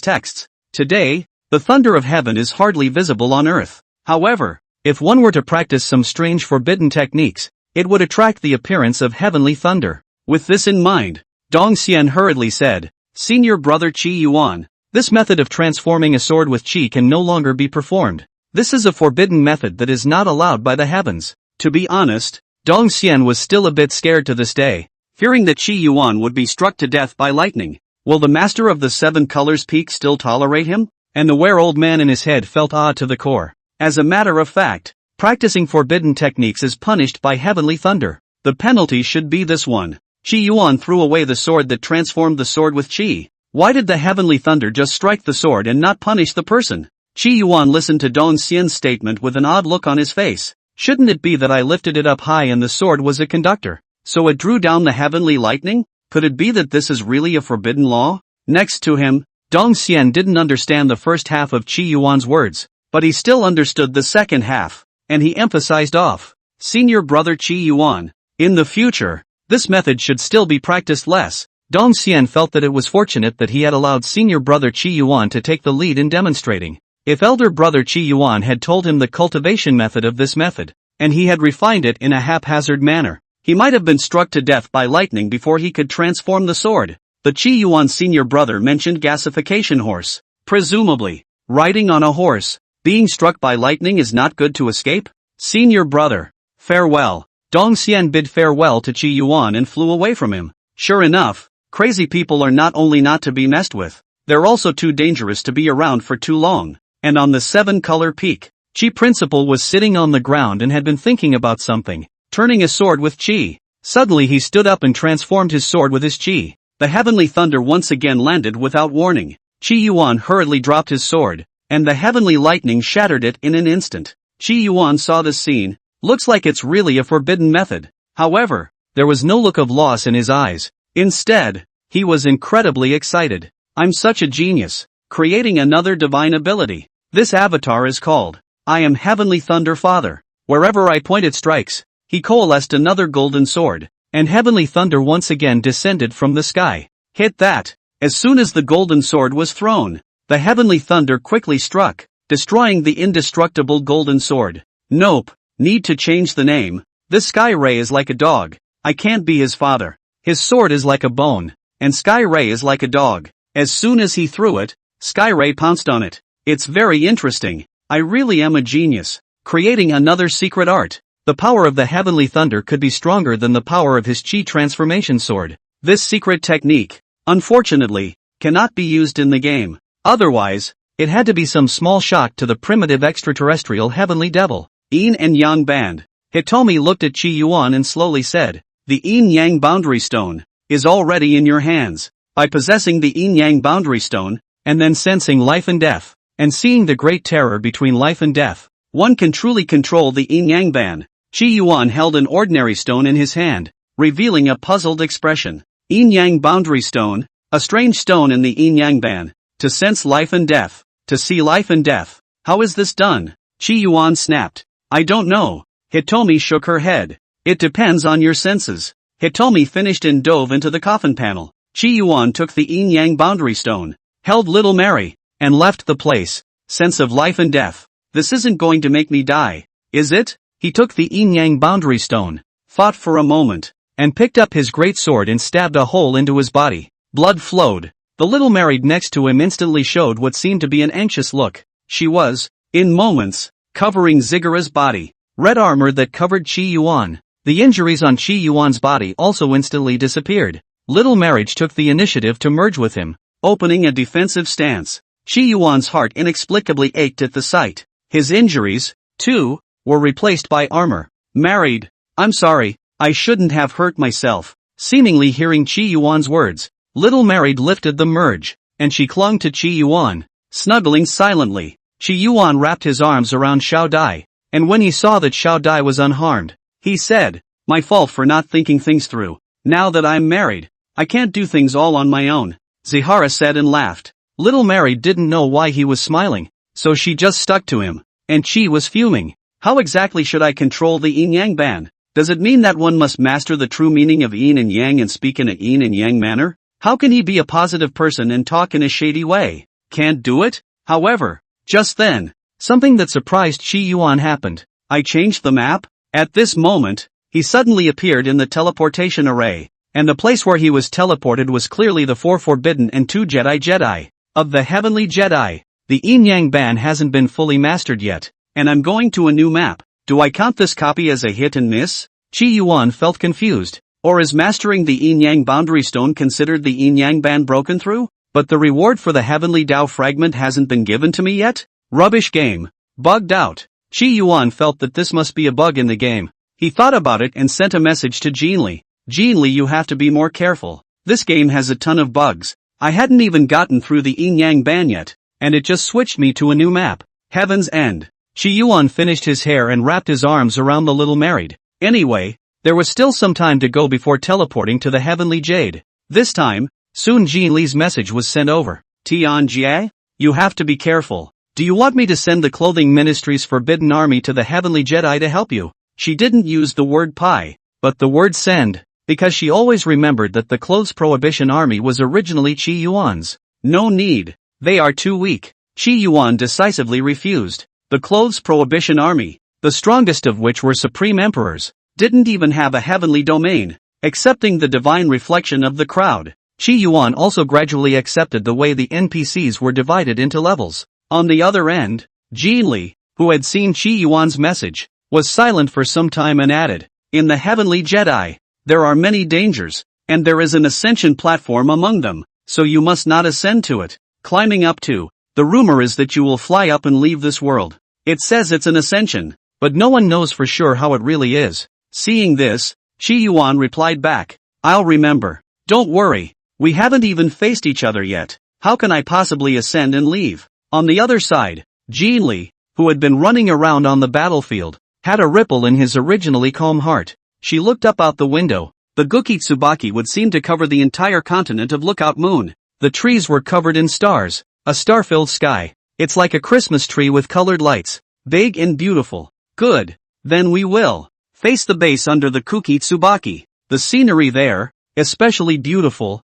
[SPEAKER 1] texts. Today, the thunder of heaven is hardly visible on earth. However, if one were to practice some strange forbidden techniques, it would attract the appearance of heavenly thunder. With this in mind, Dong Xian hurriedly said, "Senior brother Qi Yuan, this method of transforming a sword with qi can no longer be performed. This is a forbidden method that is not allowed by the heavens." To be honest, Dong Xian was still a bit scared to this day, fearing that Qi Yuan would be struck to death by lightning. Will the master of the 7 colors peak still tolerate him? and the were-old man in his head felt awed to the core. As a matter of fact, practicing forbidden techniques is punished by heavenly thunder. The penalty should be this one. Qi Yuan threw away the sword that transformed the sword with Qi. Why did the heavenly thunder just strike the sword and not punish the person? Qi Yuan listened to Dong Xian's statement with an odd look on his face. Shouldn't it be that I lifted it up high and the sword was a conductor, so it drew down the heavenly lightning? Could it be that this is really a forbidden law? Next to him, Dong Xian didn't understand the first half of Qi Yuan's words, but he still understood the second half, and he emphasized off. Senior brother Qi Yuan. In the future, this method should still be practiced less. Dong Xian felt that it was fortunate that he had allowed senior brother Qi Yuan to take the lead in demonstrating. If elder brother Qi Yuan had told him the cultivation method of this method, and he had refined it in a haphazard manner, he might have been struck to death by lightning before he could transform the sword. The Qi Yuan senior brother mentioned gasification horse. Presumably, riding on a horse, being struck by lightning is not good to escape? Senior brother, farewell. Dong Xian bid farewell to Qi Yuan and flew away from him. Sure enough, crazy people are not only not to be messed with, they're also too dangerous to be around for too long. And on the 7-color peak, Qi Principal was sitting on the ground and had been thinking about something, turning a sword with Qi. Suddenly he stood up and transformed his sword with his Qi. The heavenly thunder once again landed without warning. Qi Yuan hurriedly dropped his sword, and the heavenly lightning shattered it in an instant. Qi Yuan saw this scene. Looks like it's really a forbidden method. However, there was no look of loss in his eyes. Instead, he was incredibly excited. I'm such a genius, creating another divine ability. This avatar is called, I am Heavenly Thunder Father. Wherever I point it strikes. He coalesced another golden sword, and heavenly thunder once again descended from the sky. Hit that! As soon as the golden sword was thrown, the heavenly thunder quickly struck, destroying the indestructible golden sword. Nope, need to change the name. This Sky Ray is like a dog. I can't be his father. His sword is like a bone, and Sky Ray is like a dog. As soon as he threw it, Sky Ray pounced on it. It's very interesting. I really am a genius, creating another secret art. The power of the heavenly thunder could be stronger than the power of his Qi transformation sword. This secret technique, unfortunately, cannot be used in the game. Otherwise, it had to be some small shock to the primitive extraterrestrial heavenly devil. Yin and Yang Band. Hitomi looked at Qi Yuan and slowly said, the Yin-Yang boundary stone is already in your hands. By possessing the Yin-Yang boundary stone, and then sensing life and death, and seeing the great terror between life and death, one can truly control the Yin-Yang band. Qi Yuan held an ordinary stone in his hand, revealing a puzzled expression. Yin-Yang boundary stone, a strange stone in the Yin-Yang band, to sense life and death, to see life and death. How is this done? Qi Yuan snapped. I don't know. Hitomi shook her head. It depends on your senses. Hitomi finished and dove into the coffin panel. Qi Yuan took the Yin-Yang boundary stone, held little Mary, and left the place. Sense of life and death. This isn't going to make me die, is it? He took the Yin-Yang boundary stone, thought for a moment, and picked up his great sword and stabbed a hole into his body. Blood flowed. The little Mary next to him instantly showed what seemed to be an anxious look. She was, in moments, covering Ziggurat's body. Red armor that covered Qi Yuan. The injuries on Qi Yuan's body also instantly disappeared. Little Marriage took the initiative to merge with him, opening a defensive stance. Qi Yuan's heart inexplicably ached at the sight. His injuries, too, were replaced by armor. Married. I'm sorry, I shouldn't have hurt myself. Seemingly hearing Qi Yuan's words, Little Married lifted the merge, and she clung to Qi Yuan, snuggling silently. Qi Yuan wrapped his arms around Xiao Dai, and when he saw that Xiao Dai was unharmed, he said, my fault for not thinking things through. Now that I'm married, I can't do things all on my own. Zihara said and laughed. Little Mary didn't know why he was smiling, so she just stuck to him, and Qi was fuming. How exactly should I control the yin-yang band? Does it mean that one must master the true meaning of yin and yang and speak in a yin and yang manner? How can he be a positive person and talk in a shady way? Can't do it? However, just then, something that surprised Qi Yuan happened. I changed the map? At this moment, he suddenly appeared in the teleportation array, and the place where he was teleported was clearly the 4 Forbidden and 2 Jedi. Of the Heavenly Jedi, the yin-yang band hasn't been fully mastered yet, and I'm going to a new map. Do I count this copy as a hit and miss? Qi Yuan felt confused. Or is mastering the yin-yang boundary stone considered the yin-yang band broken through? But the reward for the heavenly Dao fragment hasn't been given to me yet? Rubbish game. Bugged out. Qi Yuan felt that this must be a bug in the game. He thought about it and sent a message to Jinli. Jinli, you have to be more careful. This game has a ton of bugs. I hadn't even gotten through the Yin Yang ban yet, and it just switched me to a new map. Heaven's End. Qi Yuan finished his hair and wrapped his arms around the little married. Anyway, there was still some time to go before teleporting to the Heavenly Jade. This time, soon Jinli's message was sent over. Tian Jie? You have to be careful. Do you want me to send the Clothing Ministry's Forbidden Army to the Heavenly Jedi to help you? She didn't use the word pie, but the word send, because she always remembered that the Clothes Prohibition Army was originally Qi Yuan's. No need. They are too weak. Qi Yuan decisively refused. The Clothes Prohibition Army, the strongest of which were Supreme Emperors, didn't even have a heavenly domain, accepting the divine reflection of the crowd. Qi Yuan also gradually accepted the way the NPCs were divided into levels. On the other end, Jinli, who had seen Qi Yuan's message, was silent for some time and added, in the Heavenly Jedi, there are many dangers, and there is an ascension platform among them, so you must not ascend to it. Climbing up to, the rumor is that you will fly up and leave this world. It says it's an ascension, but no one knows for sure how it really is. Seeing this, Qi Yuan replied back, I'll remember. Don't worry, we haven't even faced each other yet. How can I possibly ascend and leave? On the other side, Jinli, who had been running around on the battlefield, had a ripple in his originally calm heart. She looked up out the window. The Guki Tsubaki would seem to cover the entire continent of Lookout Moon. The trees were covered in stars, a star-filled sky. It's like a Christmas tree with colored lights, big and beautiful. Good. Then we will face the base under the Kuki Tsubaki. The scenery there, especially beautiful,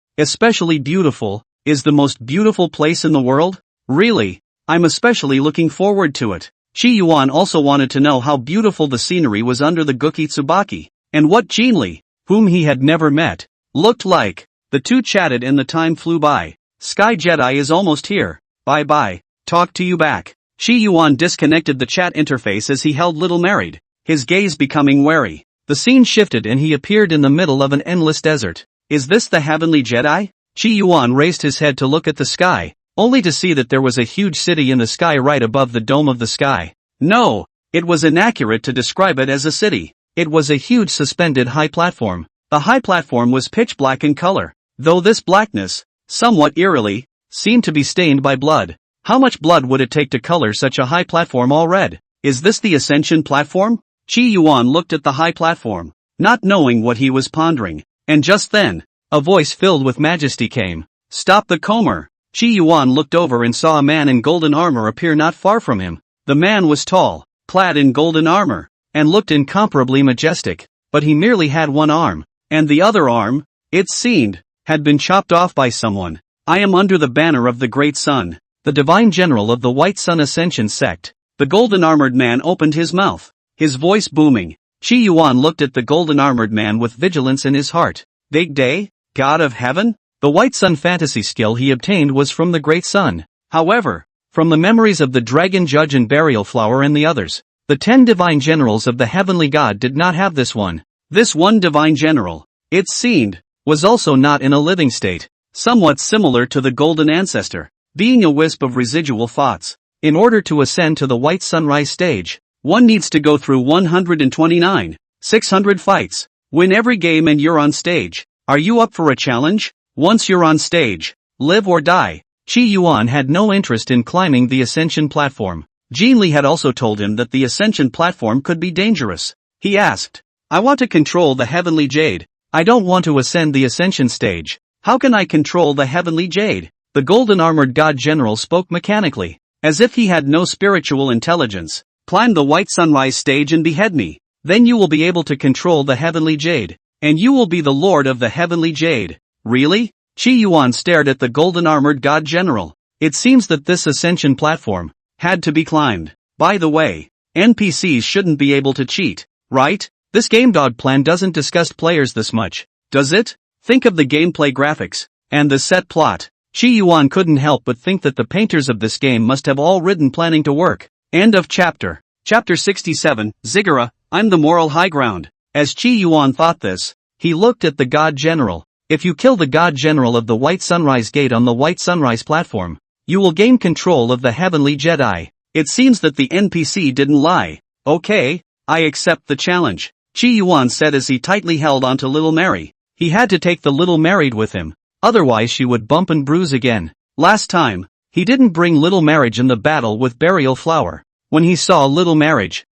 [SPEAKER 1] is the most beautiful place in the world? Really? I'm especially looking forward to it. Qi Yuan also wanted to know how beautiful the scenery was under the Guki Tsubaki, and what Jinli, whom he had never met, looked like. The two chatted and the time flew by. Sky Jedi is almost here. Bye-bye. Talk to you back. Qi Yuan disconnected the chat interface as he held Little Married, his gaze becoming wary. The scene shifted and he appeared in the middle of an endless desert. Is this the Heavenly Jedi? Qi Yuan raised his head to look at the sky, only to see that there was a huge city in the sky right above the dome of the sky. No, it was inaccurate to describe it as a city. It was a huge suspended high platform. The high platform was pitch black in color, though this blackness, somewhat eerily, seemed to be stained by blood. How much blood would it take to color such a high platform all red? Is this the Ascension platform? Qi Yuan looked at the high platform, not knowing what he was pondering. And just then, a voice filled with majesty came. Stop the comber! Qi Yuan looked over and saw a man in golden armor appear not far from him. The man was tall, clad in golden armor, and looked incomparably majestic, but he merely had one arm, and the other arm, it seemed, had been chopped off by someone. I am under the banner of the Great Sun, the Divine General of the White Sun Ascension sect. The golden-armored man opened his mouth, his voice booming. Qi Yuan looked at the golden-armored man with vigilance in his heart. Big Day? God of Heaven? The White Sun fantasy skill he obtained was from the Great Sun. However, from the memories of the Dragon Judge and Burial Flower and the others, the 10 divine generals of the Heavenly God did not have this one. This one divine general, it seemed, was also not in a living state, somewhat similar to the Golden Ancestor, being a wisp of residual thoughts. In order to ascend to the White Sunrise stage, one needs to go through 129,600 fights, win every game and you're on stage. Are you up for a challenge? Once you're on stage, live or die. Qi Yuan had no interest in climbing the Ascension platform. Jinli had also told him that the Ascension platform could be dangerous. He asked, I want to control the Heavenly Jade. I don't want to ascend the Ascension stage. How can I control the Heavenly Jade? The golden-armored God General spoke mechanically, as if he had no spiritual intelligence. Climb the White Sunrise stage and behead me. Then you will be able to control the Heavenly Jade, and you will be the Lord of the Heavenly Jade. Really? Qi Yuan stared at the golden-armored God General. It seems that this Ascension platform had to be climbed. By the way, NPCs shouldn't be able to cheat, right? This game dog plan doesn't discuss players this much, does it? Think of the gameplay graphics, and the set plot. Qi Yuan couldn't help but think that the painters of this game must have all ridden planning to work. End of chapter. Chapter 67, Ziggurat, I'm the moral high ground. As Qi Yuan thought this, he looked at the God General. If you kill the God General of the White Sunrise Gate on the White Sunrise platform, you will gain control of the Heavenly Jedi. It seems that the NPC didn't lie. Okay, I accept the challenge, Chi Yuan said as he tightly held onto Little Mary. He had to take the Little Married with him, otherwise she would bump and bruise again. Last time, he didn't bring Little Marriage in the battle with Burial Flower. When he saw Little Marriage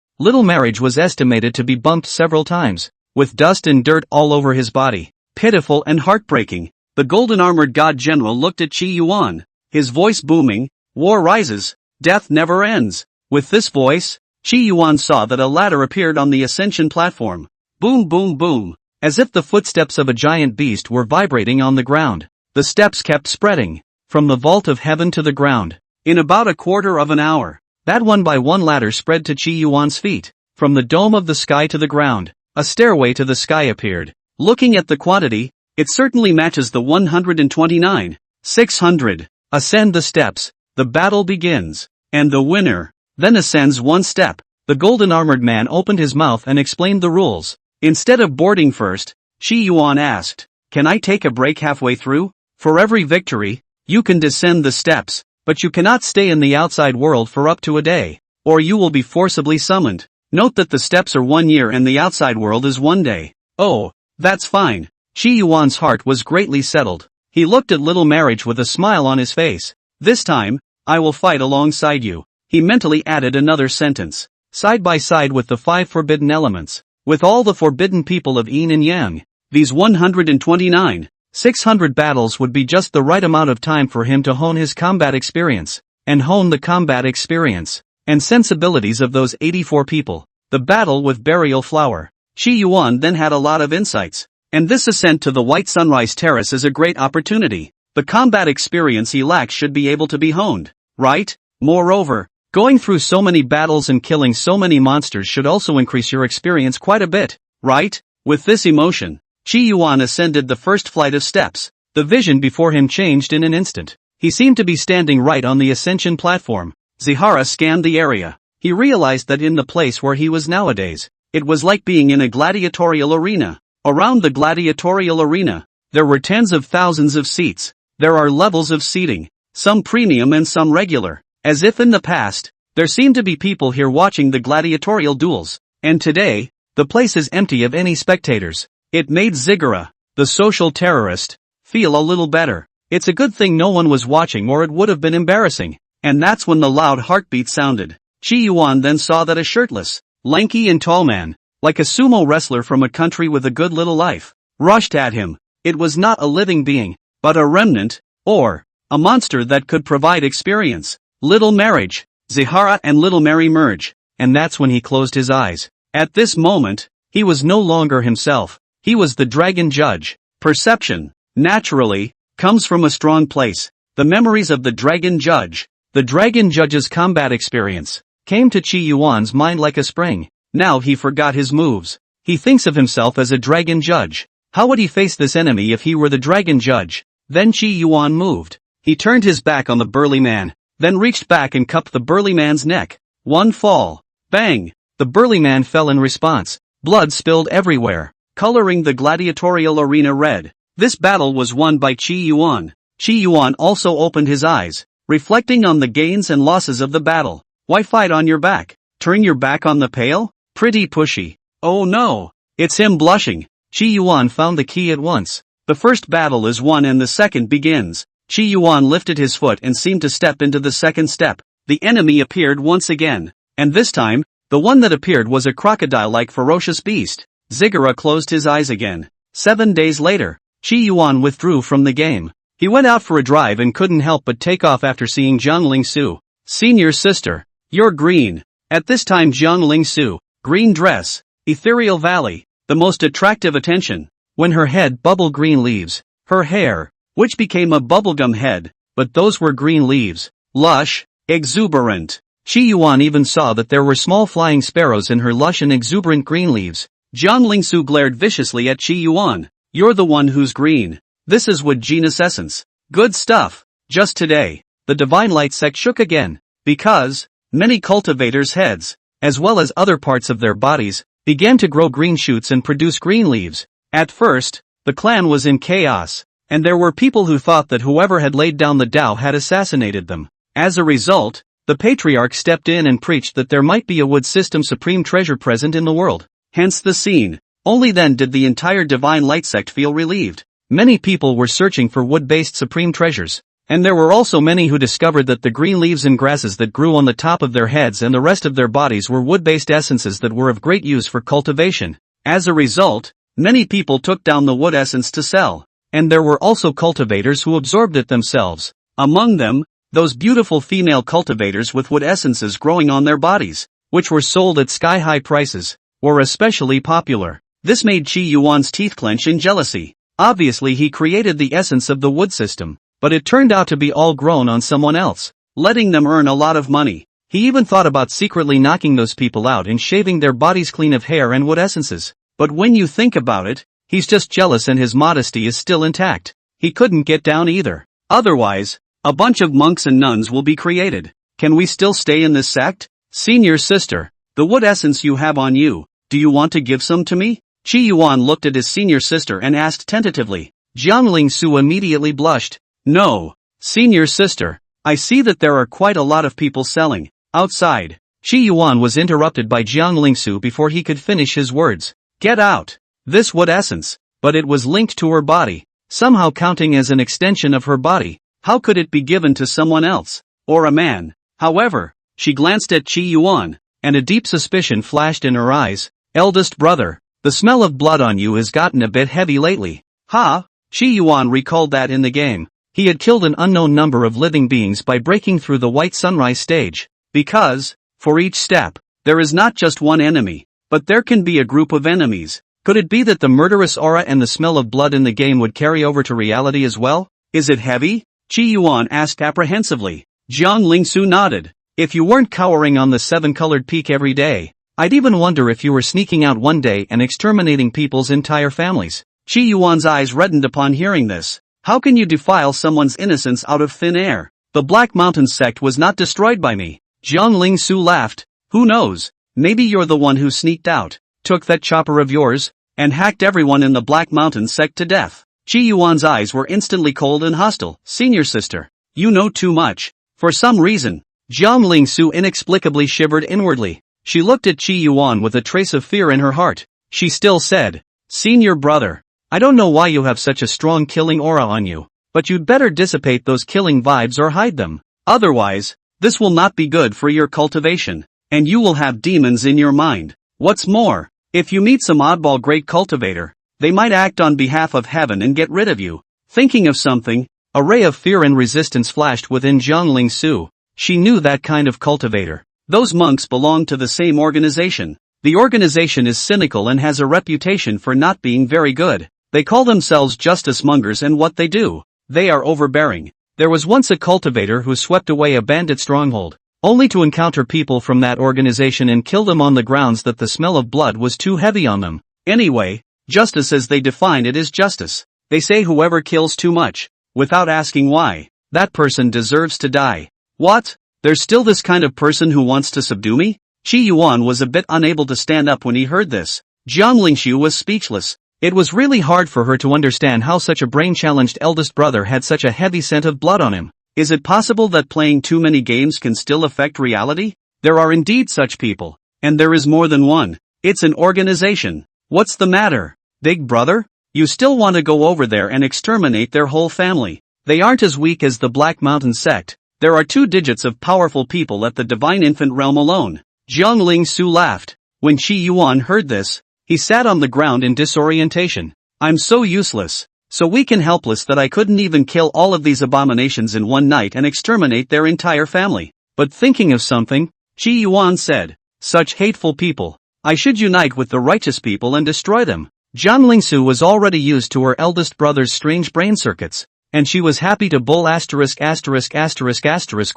[SPEAKER 1] was estimated to be bumped several times, with dust and dirt all over his body. Pitiful and heartbreaking. The golden-armored God General looked at Chi Yuan, his voice booming. War rises, death never ends. With this voice, Chi Yuan saw that a ladder appeared on the ascension platform. Boom boom boom, as if the footsteps of a giant beast were vibrating on the ground. The steps kept spreading, from the vault of heaven to the ground. In about a quarter of an hour, that one by one ladder spread to Chi Yuan's feet. From the dome of the sky to the ground, a stairway to the sky appeared. Looking at the quantity, it certainly matches the 129. 600. Ascend the steps, the battle begins, and the winner then ascends one step. The golden-armored man opened his mouth and explained the rules. Instead of boarding first, Chi Yuan asked, "Can I take a break halfway through? For every victory, you can descend the steps, but you cannot stay in the outside world for up to a day, or you will be forcibly summoned. Note that the steps are 1 year and the outside world is 1 day. Oh, that's fine." Chi Yuan's heart was greatly settled. He looked at Little Marriage with a smile on his face. "This time, I will fight alongside you." He mentally added another sentence. Side by side with the 5 forbidden elements, with all the forbidden people of Yin and Yang, these 129, 600 battles would be just the right amount of time for him to hone his combat experience, and hone the combat experience and sensibilities of those 84 people. The battle with Burial Flower. Chi Yuan then had a lot of insights, and this ascent to the White Sunrise Terrace is a great opportunity. The combat experience he lacks should be able to be honed, right? Moreover, going through so many battles and killing so many monsters should also increase your experience quite a bit, right? With this emotion, Chi Yuan ascended the first flight of steps. The vision before him changed in an instant. He seemed to be standing right on the ascension platform. Zihara scanned the area. He realized that in the place where he was nowadays, it was like being in a gladiatorial arena. Around the gladiatorial arena, there were tens of thousands of seats. There are levels of seating, some premium and some regular. As if in the past, there seemed to be people here watching the gladiatorial duels, and today, the place is empty of any spectators. It made Zigara, the social terrorist, feel a little better. It's a good thing no one was watching or it would have been embarrassing. And that's when the loud heartbeat sounded. Chi Yuan then saw that a shirtless, lanky and tall man, like a sumo wrestler from a country with a good little life, rushed at him. It was not a living being, but a remnant, or a monster that could provide experience. Little Marriage, Zihara and Little Mary merge, and that's when he closed his eyes. At this moment, he was no longer himself. He was the Dragon Judge. Perception, naturally, comes from a strong place. The memories of the Dragon Judge. The Dragon Judge's combat experience came to Chi Yuan's mind like a spring. Now he forgot his moves. He thinks of himself as a Dragon Judge. How would he face this enemy if he were the Dragon Judge? Then Chi Yuan moved. He turned his back on the burly man, then reached back and cupped the burly man's neck. One fall. Bang! The burly man fell in response. Blood spilled everywhere, coloring the gladiatorial arena red. This battle was won by Chi Yuan. Chi Yuan also opened his eyes, reflecting on the gains and losses of the battle. Why fight on your back? Turn your back on the pale? Pretty pushy. Oh no! It's him blushing. Chi Yuan found the key at once. The first battle is won and the second begins. Chi Yuan lifted his foot and seemed to step into the second step. The enemy appeared once again. And this time, the one that appeared was a crocodile-like ferocious beast. Zigara closed his eyes again. 7 days later, Chi Yuan withdrew from the game. He went out for a drive and couldn't help but take off after seeing Jiang Lingsu. Senior sister, you're green. At this time Jiang Lingsu, green dress, ethereal valley, the most attractive attention. When her head bubble green leaves, her hair, which became a bubblegum head, but those were green leaves, lush, exuberant. Chi Yuan even saw that there were small flying sparrows in her lush and exuberant green leaves. Jiang Lingsu glared viciously at Chi Yuan. You're the one who's green. This is what genus essence. Good stuff. Just today, the Divine Light sect shook again, because many cultivators' heads, as well as other parts of their bodies, began to grow green shoots and produce green leaves. At first, The clan was in chaos, and there were people who thought that whoever had laid down the Tao had assassinated them. As a result, the patriarch stepped in and preached that there might be a wood system supreme treasure present in the world. Hence the scene. Only then did the entire Divine Light sect feel relieved. Many people were searching for wood-based supreme treasures. And there were also many who discovered that the green leaves and grasses that grew on the top of their heads and the rest of their bodies were wood-based essences that were of great use for cultivation. As a result, many people took down the wood essence to sell. And there were also cultivators who absorbed it themselves. Among them, those beautiful female cultivators with wood essences growing on their bodies, which were sold at sky-high prices, were especially popular. This made Qi Yuan's teeth clench in jealousy. Obviously he created the essence of the wood system, but it turned out to be all grown on someone else, letting them earn a lot of money. He even thought about secretly knocking those people out and shaving their bodies clean of hair and wood essences. But when you think about it, he's just jealous and his modesty is still intact. He couldn't get down either. Otherwise, a bunch of monks and nuns will be created. Can we still stay in this sect? Senior sister, the wood essence you have on you, do you want to give some to me? Qi Yuan looked at his senior sister and asked tentatively. Jiangling Su immediately blushed. No, senior sister, I see that there are quite a lot of people selling. Outside. Qi Yuan was interrupted by Jiangling Su before he could finish his words. Get out. This wood essence, but it was linked to her body, somehow counting as an extension of her body. How could it be given to someone else? Or a man? However, she glanced at Qi Yuan, and a deep suspicion flashed in her eyes. Eldest brother, the smell of blood on you has gotten a bit heavy lately. Ha! Qi Yuan recalled that in the game, he had killed an unknown number of living beings by breaking through the White Sunrise stage. Because, for each step, there is not just one enemy, but there can be a group of enemies. Could it be that the murderous aura and the smell of blood in the game would carry over to reality as well? Is it heavy? Qi Yuan asked apprehensively. Jiang Lingsu nodded. If you weren't cowering on the seven-colored peak every day, I'd even wonder if you were sneaking out one day and exterminating people's entire families. Qi Yuan's eyes reddened upon hearing this. How can you defile someone's innocence out of thin air? The Black Mountain sect was not destroyed by me. Jiang Lingsu laughed. Who knows? Maybe you're the one who sneaked out, took that chopper of yours, and hacked everyone in the Black Mountain sect to death. Qi Yuan's eyes were instantly cold and hostile. Senior sister, you know too much. For some reason, Jiang Lingsu inexplicably shivered inwardly. She looked at Qi Yuan with a trace of fear in her heart. She still said, Senior brother, I don't know why you have such a strong killing aura on you, but you'd better dissipate those killing vibes or hide them. Otherwise, this will not be good for your cultivation, and you will have demons in your mind. What's more, if you meet some oddball great cultivator, they might act on behalf of heaven and get rid of you. Thinking of something, a ray of fear and resistance flashed within Jiang Lingsu. She knew that kind of cultivator. Those monks belong to the same organization. The organization is cynical and has a reputation for not being very good. They call themselves justice mongers, and what they do, they are overbearing. There was once a cultivator who swept away a bandit stronghold, only to encounter people from that organization and kill them on the grounds that the smell of blood was too heavy on them. Anyway, justice as they define it is justice. They say whoever kills too much, without asking why, that person deserves to die. What? There's still this kind of person who wants to subdue me? Qi Yuan was a bit unable to stand up when he heard this. Jiang Lingxiu was speechless. It was really hard for her to understand how such a brain-challenged eldest brother had such a heavy scent of blood on him. Is it possible that playing too many games can still affect reality? There are indeed such people, and there is more than one. It's an organization. What's the matter, big brother? You still want to go over there and exterminate their whole family? They aren't as weak as the Black Mountain sect. There are 2 digits of powerful people at the Divine Infant realm alone. Jiang Lingsu laughed. When Qi Yuan heard this, he sat on the ground in disorientation. I'm so useless, so weak and helpless that I couldn't even kill all of these abominations in one night and exterminate their entire family. But thinking of something, Qi Yuan said, such hateful people. I should unite with the righteous people and destroy them. Jiang Lingsu was already used to her eldest brother's strange brain circuits, and she was happy to bull *****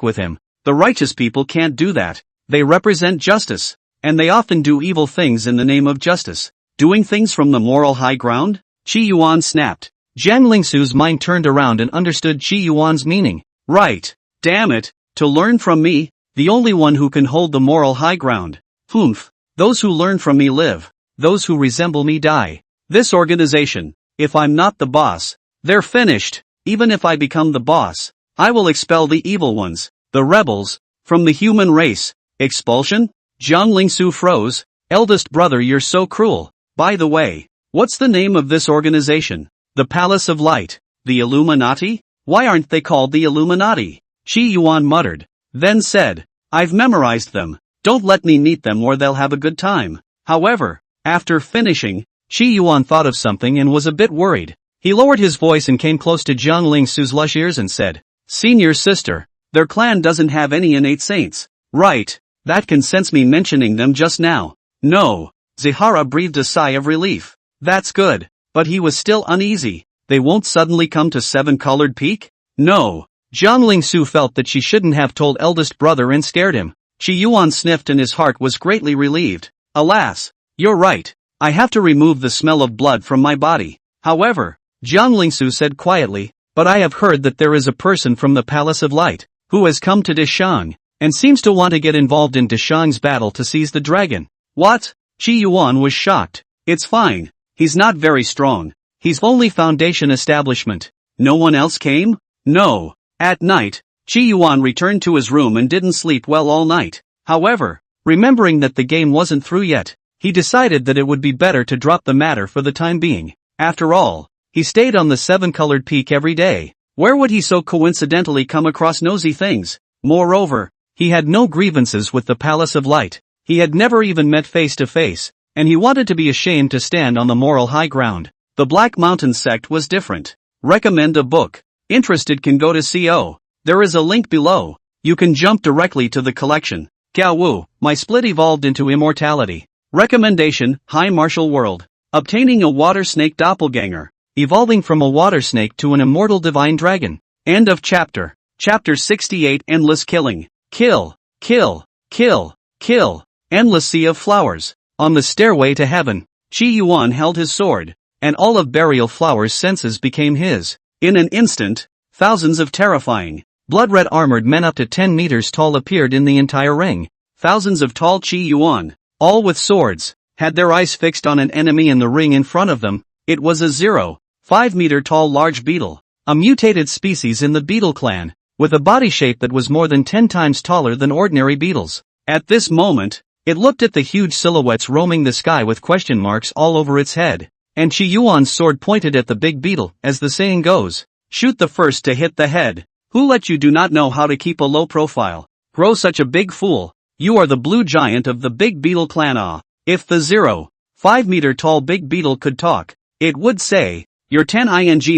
[SPEAKER 1] with him. The righteous people can't do that. They represent justice, and they often do evil things in the name of justice. Doing things from the moral high ground? Qi Yuan snapped. Jiang Lingsu's mind turned around and understood Qi Yuan's meaning. Right. Damn it. To learn from me, the only one who can hold the moral high ground. Humph. Those who learn from me live. Those who resemble me die. This organization, if I'm not the boss, they're finished. Even if I become the boss, I will expel the evil ones, the rebels, from the human race. Expulsion? Jiang Lingsu froze. Eldest brother, you're so cruel. By the way, what's the name of this organization? The Palace of Light. The Illuminati? Why aren't they called the Illuminati? Qi Yuan muttered, then said, I've memorized them. Don't let me meet them or they'll have a good time. However, after finishing, Qi Yuan thought of something and was a bit worried. He lowered his voice and came close to Jiang Lingsu's lush ears and said, Senior sister, their clan doesn't have any innate saints. Right, that can sense me mentioning them just now. No. Zihara breathed a sigh of relief. That's good, but he was still uneasy. They won't suddenly come to Seven-Colored Peak? No. Jiang Lingsu felt that she shouldn't have told eldest brother and scared him. Qi Yuan sniffed and his heart was greatly relieved. Alas, you're right. I have to remove the smell of blood from my body. However, Jiang Lingsu said quietly, but I have heard that there is a person from the Palace of Light, who has come to Dishang, and seems to want to get involved in Dishang's battle to seize the dragon. What? Qi Yuan was shocked. It's fine. He's not very strong. He's only foundation establishment. No one else came? No. At night, Qi Yuan returned to his room and didn't sleep well all night. However, remembering that the game wasn't through yet, he decided that it would be better to drop the matter for the time being. After all, he stayed on the Seven-Colored Peak every day. Where would he so coincidentally come across nosy things? Moreover, he had no grievances with the Palace of Light. He had never even met face to face, and he wanted to be ashamed to stand on the moral high ground. The Black Mountain sect was different. Recommend a book. Interested can go to CO. There is a link below. You can jump directly to the collection. Gao Wu, My Split Evolved into Immortality. Recommendation, High Martial World. Obtaining a water snake doppelganger. Evolving from a water snake to an immortal divine dragon. End of chapter. Chapter 68 Endless Killing. Kill, kill, kill, kill. Endless sea of flowers. On the stairway to heaven, Qi Yuan held his sword, and all of Burial Flower's senses became his. In an instant, thousands of terrifying, blood-red armored men up to 10 meters tall appeared in the entire ring. Thousands of tall Qi Yuan, all with swords, had their eyes fixed on an enemy in the ring in front of them. It was a 0.5-meter tall large beetle, a mutated species in the beetle clan, with a body shape that was more than 10 times taller than ordinary beetles. At this moment, it looked at the huge silhouettes roaming the sky with question marks all over its head, and Qi Yuan's sword pointed at the big beetle, as the saying goes, shoot the first to hit the head. Who let you do not know how to keep a low profile? Grow such a big fool. You are the blue giant of the big beetle clan. Ah, if the 0.5-meter tall big beetle could talk, it would say, you're 10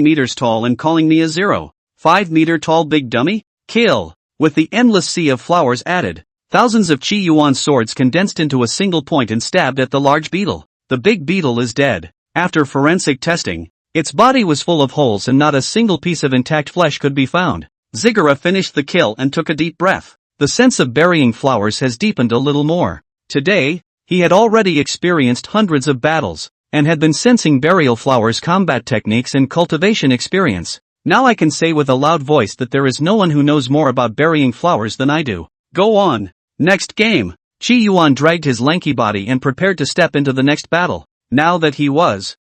[SPEAKER 1] meters tall and calling me a 0.5-meter tall big dummy? Kill. With the endless sea of flowers added, thousands of Qi Yuan's swords condensed into a single point and stabbed at the large beetle. The big beetle is dead. After forensic testing, its body was full of holes and not a single piece of intact flesh could be found. Ziggurat finished the kill and took a deep breath. The sense of burying flowers has deepened a little more. Today, he had already experienced hundreds of battles, and had been sensing Burial Flower's combat techniques and cultivation experience. Now I can say with a loud voice that there is no one who knows more about burying flowers than I do. Go on. Next game. Qi Yuan dragged his lanky body and prepared to step into the next battle. Now that he was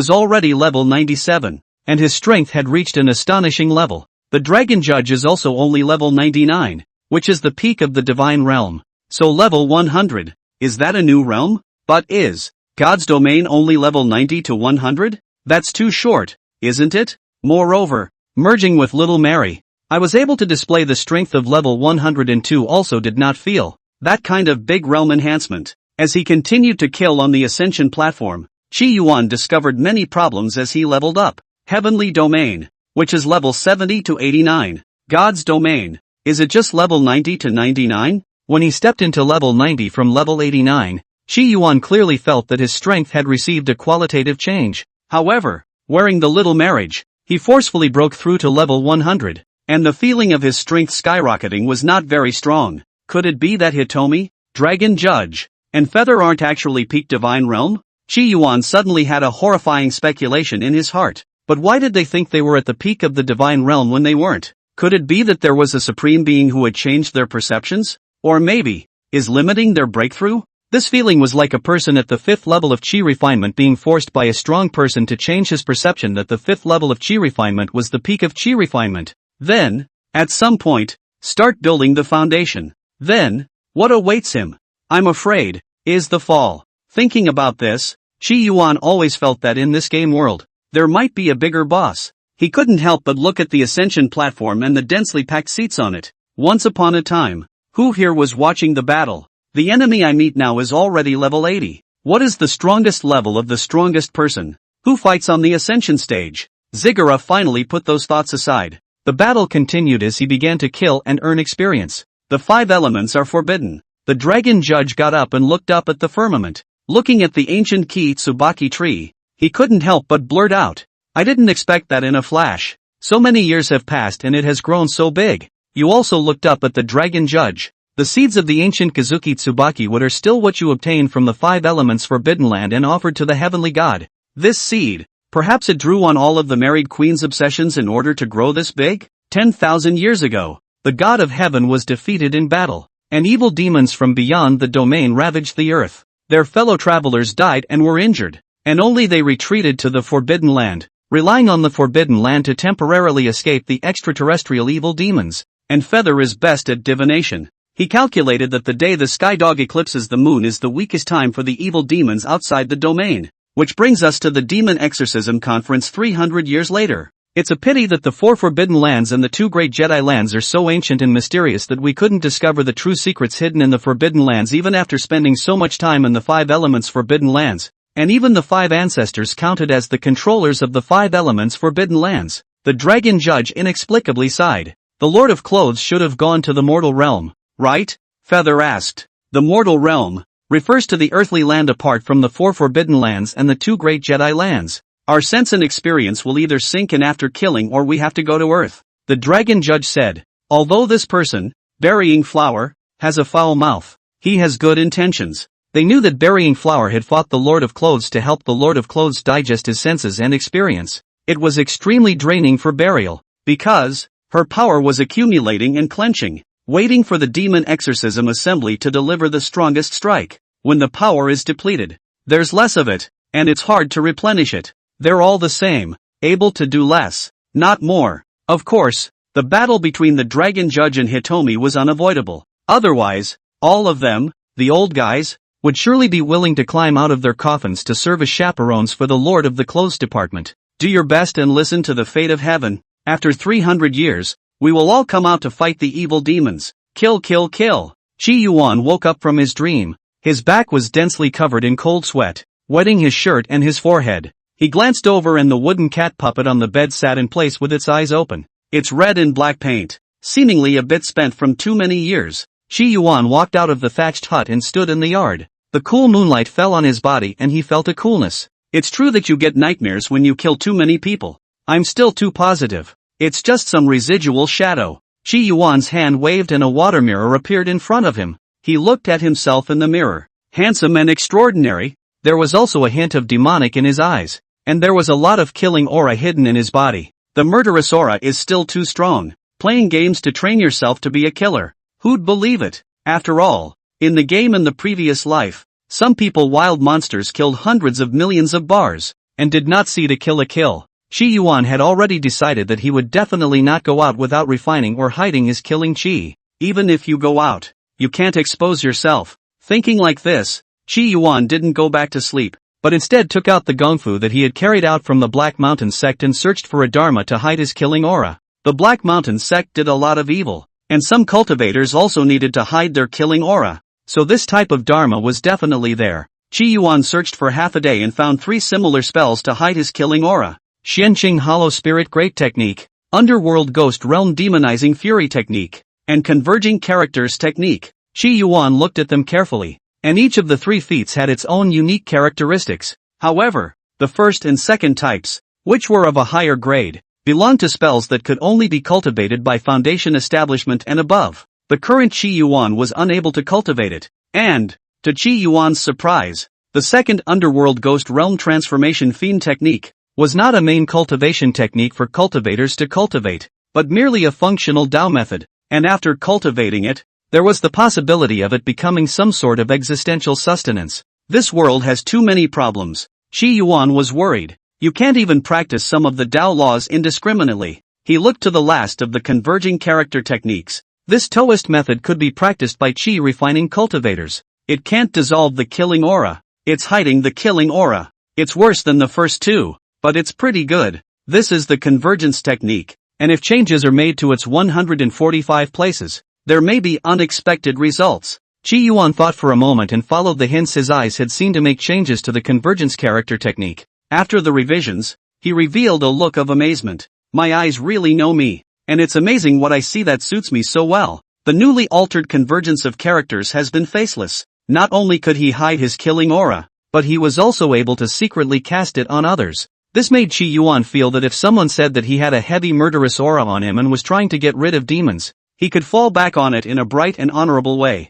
[SPEAKER 1] already level 97, and his strength had reached an astonishing level. The Dragon Judge is also only level 99, which is the peak of the Divine Realm. So level 100, is that a new realm? But is God's Domain only level 90 to 100? That's too short, isn't it? Moreover, merging with Little Mary, I was able to display the strength of level 102. Also did not feel that kind of big realm enhancement. As he continued to kill on the Ascension platform, Qi Yuan discovered many problems as he leveled up. Heavenly Domain, which is level 70 to 89. God's Domain, is it just level 90 to 99? When he stepped into level 90 from level 89, Qi Yuan clearly felt that his strength had received a qualitative change. However, wearing the Little Marriage, he forcefully broke through to level 100, and the feeling of his strength skyrocketing was not very strong. Could it be that Hitomi, Dragon Judge, and Feather aren't actually peak Divine Realm? Qi Yuan suddenly had a horrifying speculation in his heart. But why did they think they were at the peak of the Divine Realm when they weren't? Could it be that there was a supreme being who had changed their perceptions? Or maybe, is limiting their breakthrough? This feeling was like a person at the 5th level of chi refinement being forced by a strong person to change his perception that the 5th level of chi refinement was the peak of chi refinement. Then, at some point, start building the foundation. Then, what awaits him, I'm afraid, is the fall. Thinking about this, Chi Yuan always felt that in this game world, there might be a bigger boss. He couldn't help but look at the ascension platform and the densely packed seats on it. Once upon a time, who here was watching the battle? The enemy I meet now is already level 80. What is the strongest level of the strongest person? Who fights on the ascension stage? Ziggurat finally put those thoughts aside. The battle continued as he began to kill and earn experience. The 5 elements are forbidden. The dragon judge got up and looked up at the firmament. Looking at the ancient Ki Tsubaki tree, he couldn't help but blurt out, I didn't expect that in a flash. So many years have passed and it has grown so big. You also looked up at the dragon judge. The seeds of the ancient Kazuki Tsubaki wood are still what you obtained from the 5 elements forbidden land and offered to the heavenly god. This seed, perhaps it drew on all of the married queen's obsessions in order to grow this big? 10,000 years ago, the god of heaven was defeated in battle, and evil demons from beyond the domain ravaged the earth. Their fellow travelers died and were injured, and only they retreated to the forbidden land, relying on the forbidden land to temporarily escape the extraterrestrial evil demons. And Feather is best at divination. He calculated that the day the sky dog eclipses the moon is the weakest time for the evil demons outside the domain. Which brings us to the Demon Exorcism Conference 300 years later. It's a pity that the 4 forbidden lands and the 2 great Jedi lands are so ancient and mysterious that we couldn't discover the true secrets hidden in the forbidden lands even after spending so much time in the 5 elements forbidden lands. And even the 5 ancestors counted as the controllers of the 5 elements forbidden lands. The dragon judge inexplicably sighed. The Lord of Clothes should have gone to the mortal realm, right? Feather asked. The mortal realm refers to the earthly land apart from the 4 forbidden lands and the 2 great Jedi lands. Our sense and experience will either sink in after killing or we have to go to Earth. The dragon judge said, although this person, Burying Flower, has a foul mouth, he has good intentions. They knew that Burying Flower had fought the Lord of Clothes to help the Lord of Clothes digest his senses and experience. It was extremely draining for Burial, because her power was accumulating and clenching, waiting for the Demon Exorcism Assembly to deliver the strongest strike. When the power is depleted, there's less of it, and it's hard to replenish it. They're all the same, able to do less, not more. Of course, the battle between the Dragon Judge and Hitomi was unavoidable. Otherwise, all of them, the old guys, would surely be willing to climb out of their coffins to serve as chaperones for the Lord of the Clothes Department. Do your best and listen to the fate of heaven. After 300 years, we will all come out to fight the evil demons. Kill, kill, kill. Chi Yuan woke up from his dream. His back was densely covered in cold sweat, wetting his shirt and his forehead. He glanced over and the wooden cat puppet on the bed sat in place with its eyes open. It's red and black paint, seemingly a bit spent from too many years. Chi Yuan walked out of the thatched hut and stood in the yard. The cool moonlight fell on his body and he felt a coolness. It's true that you get nightmares when you kill too many people. I'm still too positive. It's just some residual shadow. Chi Yuan's hand waved and a water mirror appeared in front of him. He looked at himself in the mirror. Handsome and extraordinary. There was also a hint of demonic in his eyes. And there was a lot of killing aura hidden in his body. The murderous aura is still too strong. Playing games to train yourself to be a killer. Who'd believe it? After all, in the game in the previous life, some people wild monsters killed hundreds of millions of bars, and did not see to kill a kill. Chi Yuan had already decided that he would definitely not go out without refining or hiding his killing chi. Even if you go out, you can't expose yourself. Thinking like this, Chi Yuan didn't go back to sleep, but instead took out the gongfu that he had carried out from the Black Mountain sect and searched for a dharma to hide his killing aura. The Black Mountain sect did a lot of evil, and some cultivators also needed to hide their killing aura, so this type of dharma was definitely there. Chi Yuan searched for half a day and found 3 similar spells to hide his killing aura. Xianqing Hollow Spirit Great Technique, Underworld Ghost Realm Demonizing Fury Technique, and Converging Characters Technique. Chi Yuan looked at them carefully, and each of the 3 feats had its own unique characteristics. However, the first and second types, which were of a higher grade, belonged to spells that could only be cultivated by Foundation Establishment and above. The current Chi Yuan was unable to cultivate it, and, to Chi Yuan's surprise, the second Underworld Ghost Realm Transformation Fiend Technique was not a main cultivation technique for cultivators to cultivate, but merely a functional Dao method, and after cultivating it, There was the possibility of it becoming some sort of existential sustenance. This world has too many problems. Qi Yuan was worried. You can't even practice some of the Tao laws indiscriminately. He looked to the last of the converging character techniques. This Taoist method could be practiced by Qi refining cultivators. It can't dissolve the killing aura. It's hiding the killing aura. It's worse than the first two, but it's pretty good. This is the convergence technique, and if changes are made to its 145 places, there may be unexpected results. Qi Yuan thought for a moment and followed the hints his eyes had seen to make changes to the convergence character technique. After the revisions, he revealed a look of amazement. My eyes really know me, and it's amazing what I see that suits me so well. The newly altered convergence of characters has been faceless. Not only could he hide his killing aura, but he was also able to secretly cast it on others. This made Qi Yuan feel that if someone said that he had a heavy murderous aura on him and was trying to get rid of demons, he could fall back on it in a bright and honorable way.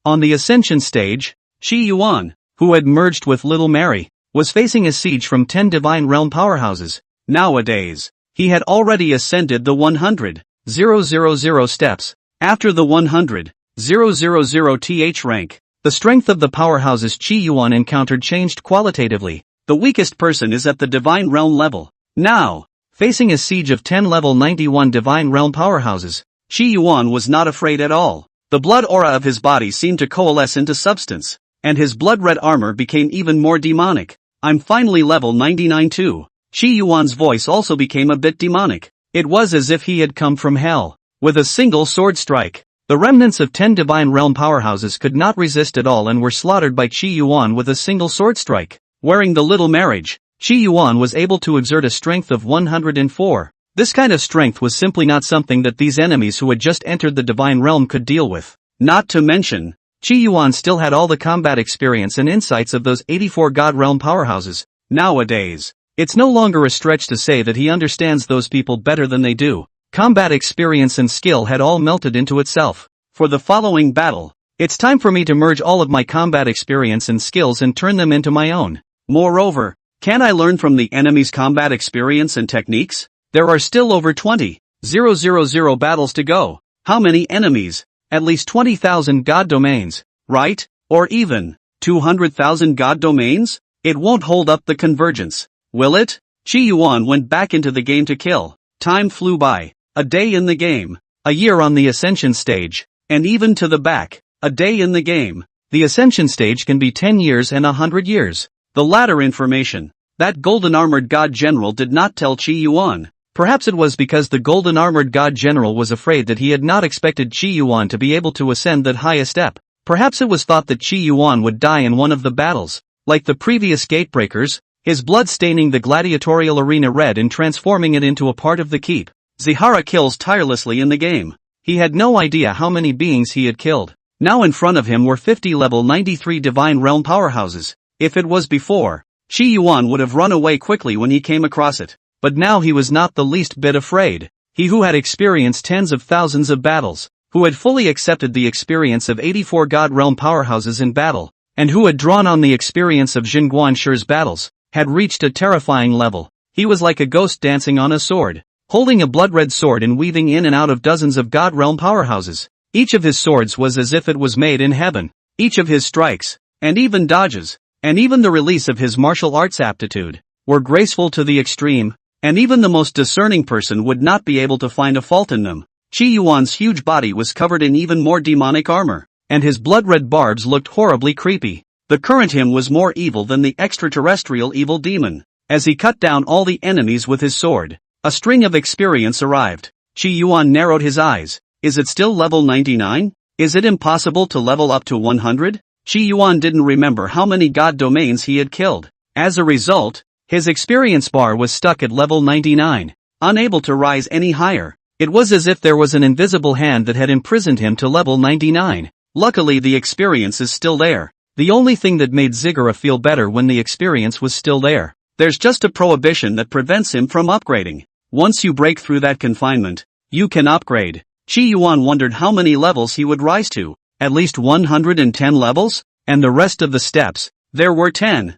[SPEAKER 1] On the Ascension stage, Qi Yuan, who had merged with Little Mary, was facing a siege from 10 Divine Realm powerhouses. Nowadays, he had already ascended the 100,000 steps. After the 100,000 rank, the strength of the powerhouses Qi Yuan encountered changed qualitatively. The weakest person is at the Divine Realm level. Now, facing a siege of 10 level 91 Divine Realm powerhouses, Qi Yuan was not afraid at all. The blood aura of his body seemed to coalesce into substance, and his blood-red armor became even more demonic. I'm finally level 99 too. Qi Yuan's voice also became a bit demonic. It was as if he had come from hell. With a single sword strike, the remnants of 10 Divine Realm powerhouses could not resist at all and were slaughtered by Qi Yuan with a single sword strike. Wearing the little marriage, Qi Yuan was able to exert a strength of 104. This kind of strength was simply not something that these enemies who had just entered the Divine Realm could deal with. Not to mention, Qi Yuan still had all the combat experience and insights of those 84 God Realm powerhouses. Nowadays, it's no longer a stretch to say that he understands those people better than they do. Combat experience and skill had all melted into itself. For the following battle, it's time for me to merge all of my combat experience and skills and turn them into my own. Moreover, can I learn from the enemy's combat experience and techniques? There are still over 20,000 battles to go. How many enemies? At least 20,000 god domains, right? Or even 200,000 god domains? It won't hold up the convergence, will it? Qi Yuan went back into the game to kill. Time flew by. A day in the game. A year on the Ascension stage. And even to the back. A day in the game. The Ascension stage can be 10 years and 100 years. The latter information, that golden armored god general did not tell Qi Yuan. Perhaps it was because the golden armored god general was afraid that he had not expected Qi Yuan to be able to ascend that high a step. Perhaps it was thought that Qi Yuan would die in one of the battles. Like the previous gatebreakers, his blood staining the gladiatorial arena red and transforming it into a part of the keep. Zihara kills tirelessly in the game. He had no idea how many beings he had killed. Now in front of him were 50 level 93 Divine Realm powerhouses. If it was before, Qi Yuan would have run away quickly when he came across it. But now he was not the least bit afraid. He who had experienced tens of thousands of battles, who had fully accepted the experience of 84 God Realm powerhouses in battle, and who had drawn on the experience of Jingguan Shi's battles, had reached a terrifying level. He was like a ghost dancing on a sword, holding a blood-red sword and weaving in and out of dozens of God Realm powerhouses. Each of his swords was as if it was made in heaven. Each of his strikes, and even dodges, and even the release of his martial arts aptitude, were graceful to the extreme. And even the most discerning person would not be able to find a fault in them. Qi Yuan's huge body was covered in even more demonic armor, and his blood-red barbs looked horribly creepy. The current him was more evil than the extraterrestrial evil demon. As he cut down all the enemies with his sword, a string of experience arrived. Qi Yuan narrowed his eyes. Is it still level 99? Is it impossible to level up to 100? Qi Yuan didn't remember how many god domains he had killed. As a result, his experience bar was stuck at level 99, unable to rise any higher. It was as if there was an invisible hand that had imprisoned him to level 99. Luckily the experience is still there. The only thing that made Ziggurat feel better when the experience was still there. There's just a prohibition that prevents him from upgrading. Once you break through that confinement, you can upgrade. Qi Yuan wondered how many levels he would rise to. At least 110 levels? And the rest of the steps? There were 10,000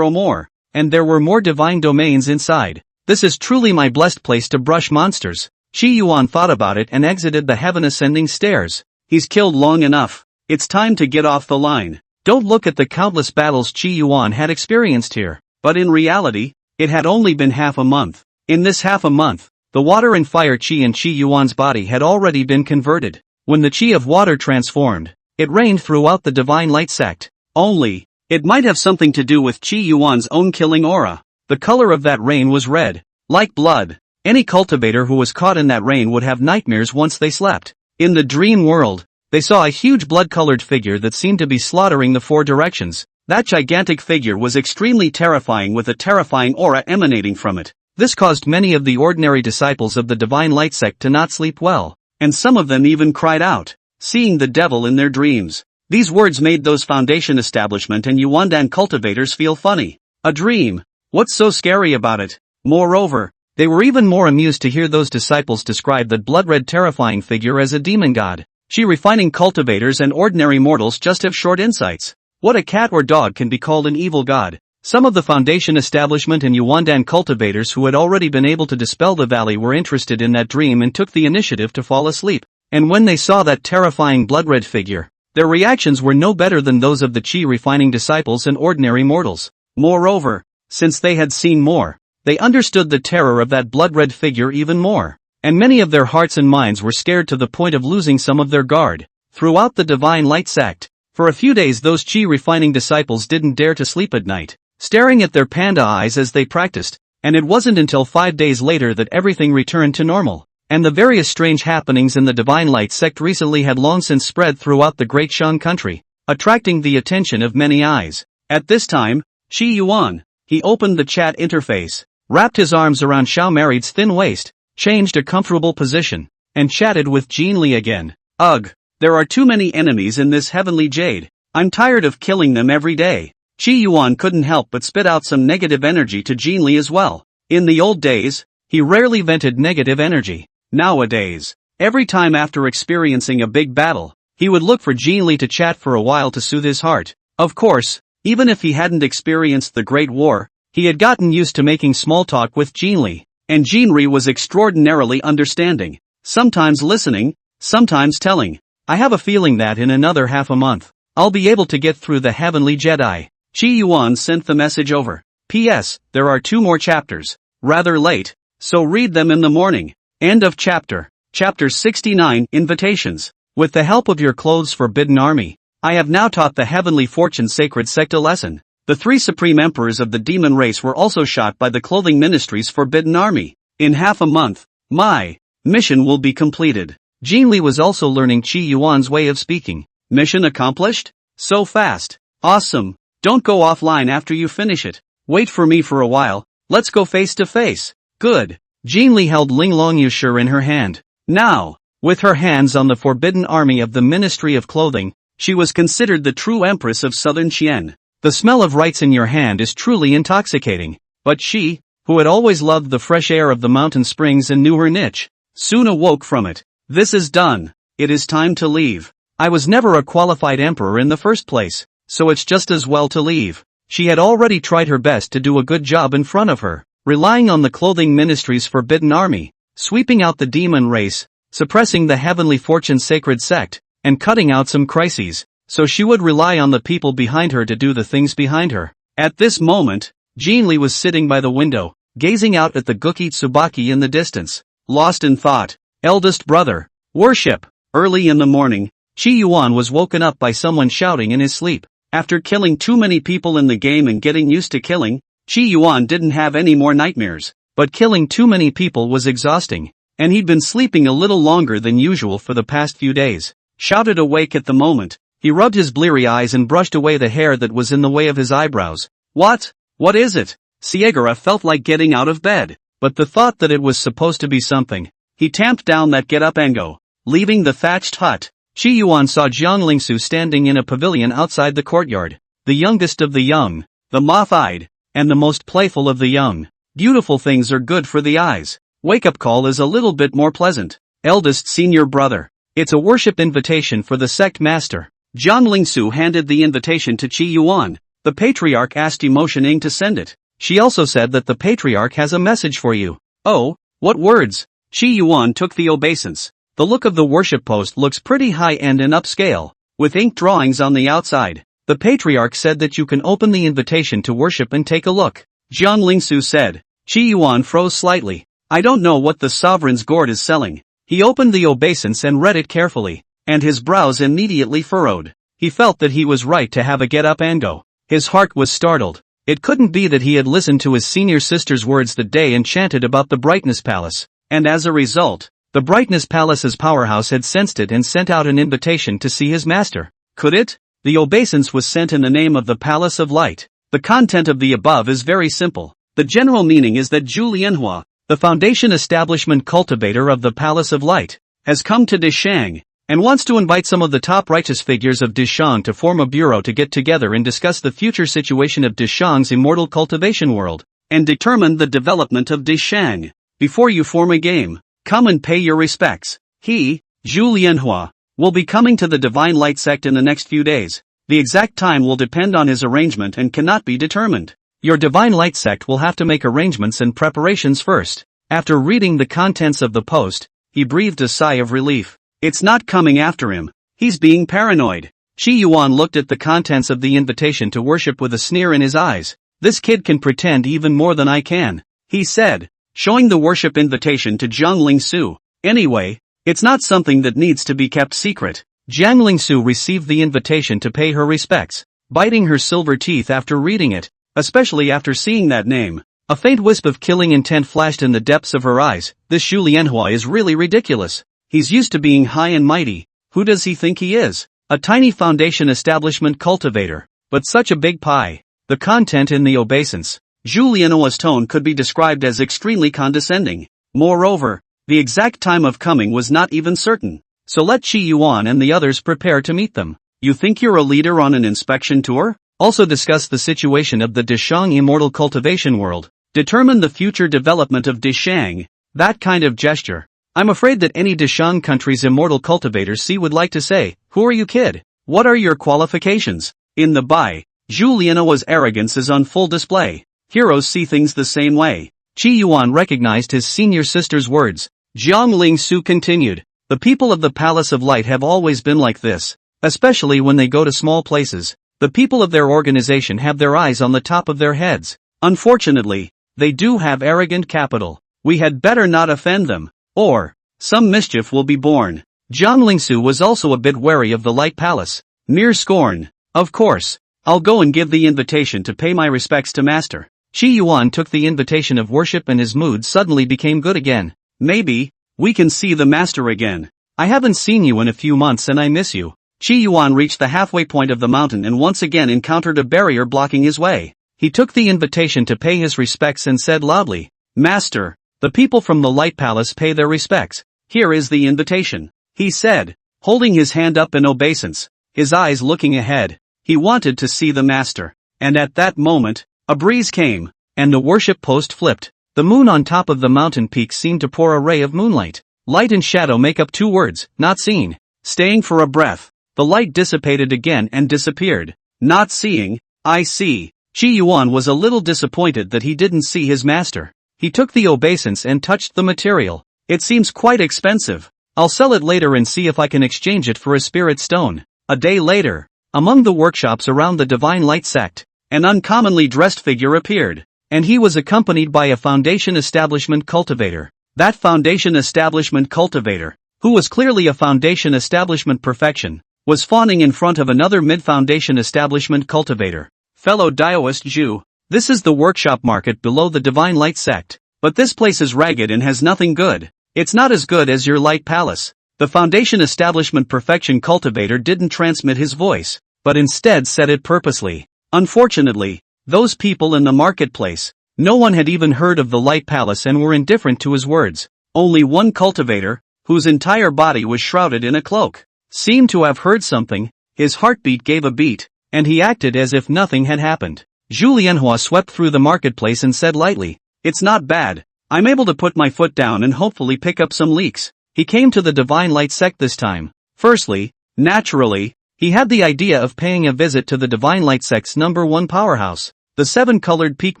[SPEAKER 1] more. And there were more divine domains inside. This is truly my blessed place to brush monsters. Qi Yuan thought about it and exited the heaven-ascending stairs. He's killed long enough. It's time to get off the line. Don't look at the countless battles Qi Yuan had experienced here. But in reality, it had only been half a month. In this half a month, the water and fire Qi in Qi Yuan's body had already been converted. When the Qi of water transformed, it reigned throughout the Divine Light sect. Only, it might have something to do with Qi Yuan's own killing aura. The color of that rain was red, like blood. Any cultivator who was caught in that rain would have nightmares once they slept. In the dream world, they saw a huge blood-colored figure that seemed to be slaughtering the four directions. That gigantic figure was extremely terrifying with a terrifying aura emanating from it. This caused many of the ordinary disciples of the Divine Light sect to not sleep well, and some of them even cried out, seeing the devil in their dreams. These words made those Foundation establishment and Yuandan cultivators feel funny. A dream. What's so scary about it? Moreover, they were even more amused to hear those disciples describe that blood-red terrifying figure as a demon god. Qi refining cultivators and ordinary mortals just have short insights. What a cat or dog can be called an evil god? Some of the Foundation establishment and Yuandan cultivators who had already been able to dispel the valley were interested in that dream and took the initiative to fall asleep. And when they saw that terrifying blood-red figure, their reactions were no better than those of the Qi refining disciples and ordinary mortals. Moreover, since they had seen more, they understood the terror of that blood-red figure even more, and many of their hearts and minds were scared to the point of losing some of their guard. Throughout the Divine Light sect, for a few days those Qi refining disciples didn't dare to sleep at night, staring at their panda eyes as they practiced, and it wasn't until 5 days later that everything returned to normal. And the various strange happenings in the Divine Light sect recently had long since spread throughout the Great Shang country, attracting the attention of many eyes. At this time, Qi Yuan, he opened the chat interface, wrapped his arms around Xiao Marid's thin waist, changed a comfortable position, and chatted with Jean Li again. Ugh, there are too many enemies in this heavenly jade. I'm tired of killing them every day. Qi Yuan couldn't help but spit out some negative energy to Jean Li as well. In the old days, he rarely vented negative energy. Nowadays, every time after experiencing a big battle, he would look for Jean Li to chat for a while to soothe his heart. Of course, even if he hadn't experienced the Great War, he had gotten used to making small talk with Jean Li, and Jean Li was extraordinarily understanding, sometimes listening, sometimes telling. I have a feeling that in another half a month, I'll be able to get through the Heavenly Jedi. Qi Yuan sent the message over. P.S. There are 2 more chapters. Rather late, so read them in the morning. End of chapter. Chapter 69, Invitations. With the help of your clothes forbidden army, I have now taught the Heavenly Fortune Sacred Sect a lesson. The 3 supreme emperors of the demon race were also shot by the Clothing Ministry's forbidden army. In half a month, my mission will be completed. Jean Li was also learning Qi Yuan's way of speaking. Mission accomplished? So fast. Awesome. Don't go offline after you finish it. Wait for me for a while. Let's go face to face. Good. Jean Li held Ling Long Yushur in her hand. Now, with her hands on the forbidden army of the Ministry of Clothing, she was considered the true empress of southern Qian. The smell of rice in your hand is truly intoxicating. But she, who had always loved the fresh air of the mountain springs and knew her niche, soon awoke from it. This is done. It is time to leave. I was never a qualified emperor in the first place, so it's just as well to leave. She had already tried her best to do a good job in front of her, relying on the Clothing Ministry's forbidden army, sweeping out the demon race, suppressing the Heavenly Fortune Sacred Sect, and cutting out some crises, so she would rely on the people behind her to do the things behind her. At this moment, Jean Li was sitting by the window, gazing out at the Gukit Tsubaki in the distance, lost in thought. Eldest brother, worship. Early in the morning, Qi Yuan was woken up by someone shouting in his sleep. After killing too many people in the game and getting used to killing, Qi Yuan didn't have any more nightmares, but killing too many people was exhausting, and he'd been sleeping a little longer than usual for the past few days. Shouted awake at the moment, he rubbed his bleary eyes and brushed away the hair that was in the way of his eyebrows. What? What is it? Siegara felt like getting out of bed, but the thought that it was supposed to be something. He tamped down that get up and go. Leaving the thatched hut, Qi Yuan saw Jiang Lingsu standing in a pavilion outside the courtyard, the youngest of the young, the moth-eyed, and the most playful of the young. Beautiful things are good for the eyes. Wake-up call is a little bit more pleasant. Eldest senior brother. It's a worship invitation for the sect master. Jiang Lingsu handed the invitation to Qi Yuan. The patriarch asked emotioning to send it. She also said that the patriarch has a message for you. Oh, what words? Qi Yuan took the obeisance. The look of the worship post looks pretty high-end and upscale, with ink drawings on the outside. The patriarch said that you can open the invitation to worship and take a look. Jiang Lingsu said. Qi Yuan froze slightly. I don't know what the sovereign's gourd is selling. He opened the obeisance and read it carefully, and his brows immediately furrowed. He felt that he was right to have a get up and go. His heart was startled. It couldn't be that he had listened to his senior sister's words that day and chanted about the Brightness Palace, and as a result, the Brightness Palace's powerhouse had sensed it and sent out an invitation to see his master. Could it? The obeisance was sent in the name of the Palace of Light. The content of the above is very simple. The general meaning is that Zhu Lianhua, the foundation establishment cultivator of the Palace of Light, has come to Dishang, and wants to invite some of the top righteous figures of Dishang to form a bureau to get together and discuss the future situation of Dishang's immortal cultivation world, and determine the development of Dishang. Before you form a game, come and pay your respects. He, Zhu Lianhua, will be coming to the Divine Light sect in the next few days. The exact time will depend on his arrangement and cannot be determined. Your Divine Light sect will have to make arrangements and preparations first. After reading the contents of the post, he breathed a sigh of relief. It's not coming after him. He's being paranoid. Qi Yuan looked at the contents of the invitation to worship with a sneer in his eyes. This kid can pretend even more than I can, he said, showing the worship invitation to Jiang Lingsu. Anyway, it's not something that needs to be kept secret. Jiang Lingsu received the invitation to pay her respects, biting her silver teeth after reading it, especially after seeing that name. A faint wisp of killing intent flashed in the depths of her eyes. This Zhu Lianhua is really ridiculous. He's used to being high and mighty. Who does he think he is? A tiny foundation establishment cultivator, but such a big pie. The content in the obeisance. Zhu Lianhua's tone could be described as extremely condescending. Moreover, the exact time of coming was not even certain. So let Qi Yuan and the others prepare to meet them. You think you're a leader on an inspection tour? Also discuss the situation of the Dishang immortal cultivation world. Determine the future development of Dishang. That kind of gesture. I'm afraid that any Dishang country's immortal cultivators would like to say, who are you, kid? What are your qualifications? In the Bai, Zhu Lianhua's arrogance is on full display. Heroes see things the same way. Qi Yuan recognized his senior sister's words. Jiang Lingsu continued. The people of the Palace of Light have always been like this, especially when they go to small places. The people of their organization have their eyes on the top of their heads. Unfortunately, they do have arrogant capital. We had better not offend them, or some mischief will be born. Jiang Lingsu was also a bit wary of the Light Palace. Mere scorn. Of course, I'll go and give the invitation to pay my respects to Master. Qi Yuan took the invitation of worship and his mood suddenly became good again. Maybe we can see the Master again. I haven't seen you in a few months and I miss you. Qi Yuan reached the halfway point of the mountain and once again encountered a barrier blocking his way. He took the invitation to pay his respects and said loudly, Master, the people from the Light Palace pay their respects. Here is the invitation, he said, holding his hand up in obeisance, his eyes looking ahead. He wanted to see the Master. And at that moment, a breeze came, and the worship post flipped. The moon on top of the mountain peak seemed to pour a ray of moonlight. Light and shadow make up two words, not seen. Staying for a breath, the light dissipated again and disappeared. Not seeing, I see. Qi Yuan was a little disappointed that he didn't see his master. He took the obeisance and touched the material. It seems quite expensive. I'll sell it later and see if I can exchange it for a spirit stone. A day later, among the workshops around the Divine Light sect, an uncommonly dressed figure appeared, and he was accompanied by a foundation establishment cultivator. That foundation establishment cultivator, who was clearly a foundation establishment perfection, was fawning in front of another mid-foundation establishment cultivator. Fellow Daoist Zhu, this is the workshop market below the Divine Light sect, but this place is ragged and has nothing good. It's not as good as your Light Palace. The foundation establishment perfection cultivator didn't transmit his voice, but instead said it purposely. Unfortunately, those people in the marketplace, no one had even heard of the Light Palace and were indifferent to his words. Only one cultivator, whose entire body was shrouded in a cloak, seemed to have heard something. His heartbeat gave a beat, and he acted as if nothing had happened. Zhu Lianhua swept through the marketplace and said lightly, It's not bad. I'm able to put my foot down and hopefully pick up some leaks. He came to the Divine Light sect this time. Firstly, naturally, he had the idea of paying a visit to the Divine Light sect's #1 powerhouse, the 7-colored Peak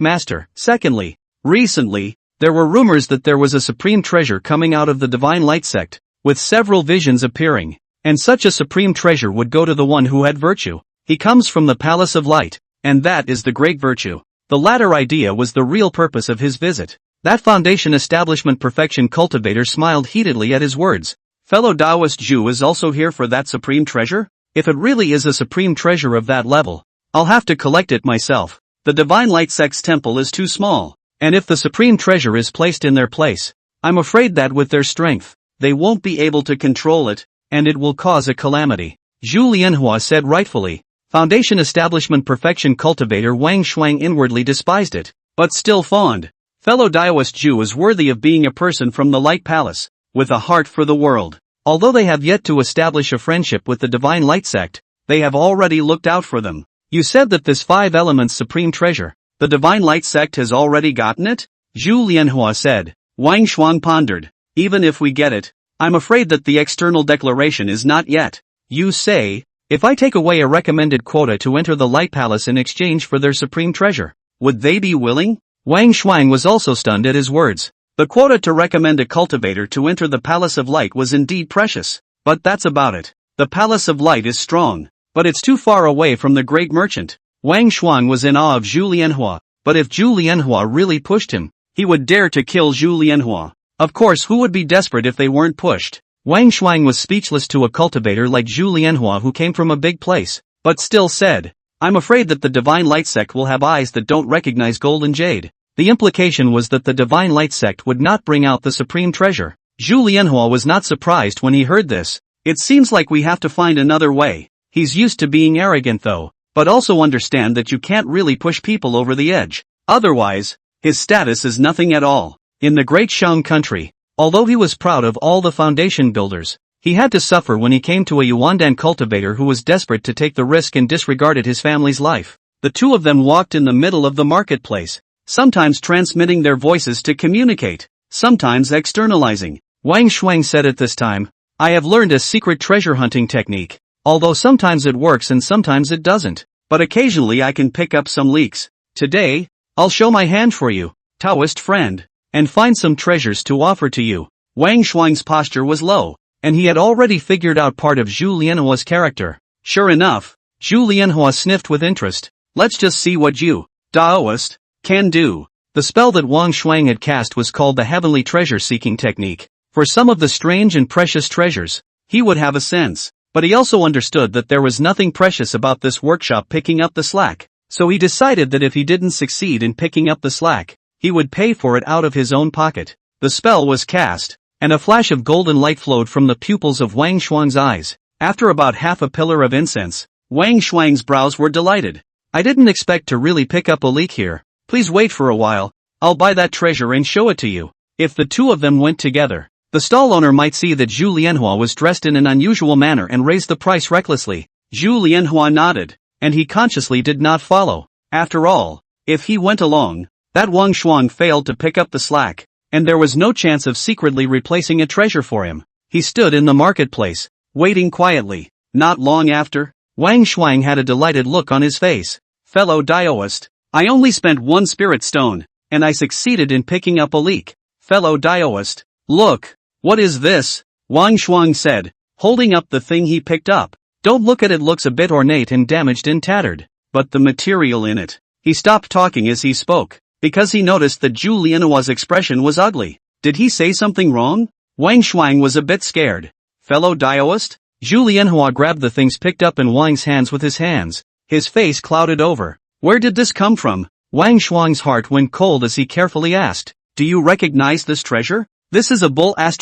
[SPEAKER 1] Master. Secondly, recently, There were rumors that there was a supreme treasure coming out of the divine light sect, with several visions appearing. And such a supreme treasure would go to the one who had virtue. He comes from the palace of light, and that is the great virtue. The latter idea was the real purpose of his visit. That foundation establishment perfection cultivator smiled heatedly at his words. Fellow Taoist Jew is also here for that supreme treasure? If it really is a supreme treasure of that level, I'll have to collect it myself. The divine light sect's temple is too small, and if the supreme treasure is placed in their place, I'm afraid that with their strength, they won't be able to control it, and it will cause a calamity. Zhu Lianhua said rightfully. Foundation establishment perfection cultivator Wang Shuang inwardly despised it, but still fawned. Fellow Taoist Jew is worthy of being a person from the Light Palace, with a heart for the world. Although they have yet to establish a friendship with the divine light sect, they have already looked out for them. You said that this 5 elements supreme treasure, the divine light sect has already gotten it? Zhu Lianhua said. Wang Shuang pondered. Even if we get it, I'm afraid that the external declaration is not yet. You say, if I take away a recommended quota to enter the Light Palace in exchange for their supreme treasure, would they be willing? Wang Shuang was also stunned at his words. The quota to recommend a cultivator to enter the Palace of Light was indeed precious, but that's about it. The Palace of Light is strong, but it's too far away from the great merchant. Wang Shuang was in awe of Zhu Lianhua, but if Zhu Lianhua really pushed him, he would dare to kill Zhu Lianhua. Of course, who would be desperate if they weren't pushed? Wang Shuang was speechless to a cultivator like Zhu Lianhua who came from a big place, but still said, I'm afraid that the divine light sect will have eyes that don't recognize gold and jade. The implication was that the divine light sect would not bring out the supreme treasure. Zhu Lianhua was not surprised when he heard this. It seems like we have to find another way. He's used to being arrogant though, but also understand that you can't really push people over the edge. Otherwise, his status is nothing at all. In the great Shang country, although he was proud of all the foundation builders, he had to suffer when he came to a Yuandan cultivator who was desperate to take the risk and disregarded his family's life. The two of them walked in the middle of the marketplace, sometimes transmitting their voices to communicate, sometimes externalizing. Wang Shuang said at this time, I have learned a secret treasure hunting technique, although sometimes it works and sometimes it doesn't, but occasionally I can pick up some leaks. Today, I'll show my hand for you, Taoist friend, and find some treasures to offer to you. Wang Shuang's posture was low, and he had already figured out part of Zhu Lianhua's character. Sure enough, Zhu Lianhua sniffed with interest. Let's just see what you, Taoist, can do. The spell that Wang Shuang had cast was called the Heavenly Treasure Seeking Technique. For some of the strange and precious treasures, he would have a sense, but he also understood that there was nothing precious about this workshop picking up the slack, so he decided that if he didn't succeed in picking up the slack, he would pay for it out of his own pocket. The spell was cast, and a flash of golden light flowed from the pupils of Wang Shuang's eyes. After about half a pillar of incense, Wang Shuang's brows were delighted. I didn't expect to really pick up a leak here. Please wait for a while, I'll buy that treasure and show it to you. If the two of them went together, the stall owner might see that Zhu Lianhua was dressed in an unusual manner and raise the price recklessly. Zhu Lianhua nodded, and he consciously did not follow. After all, if he went along, that Wang Shuang failed to pick up the slack, and there was no chance of secretly replacing a treasure for him. He stood in the marketplace, waiting quietly. Not long after, Wang Shuang had a delighted look on his face. Fellow Taoist, I only spent 1 spirit stone, and I succeeded in picking up a leak. Fellow Taoist, look, what is this? Wang Shuang said, holding up the thing he picked up. Don't look at it, looks a bit ornate and damaged and tattered, but the material in it. He stopped talking as he spoke, because he noticed that Zhu Lianhua's expression was ugly. Did he say something wrong? Wang Shuang was a bit scared. Fellow Taoist? Zhu Lianhua grabbed the things picked up in Wang's hands with his hands. His face clouded over. Where did this come from? Wang Shuang's heart went cold as he carefully asked. Do you recognize this treasure? This is a bull ******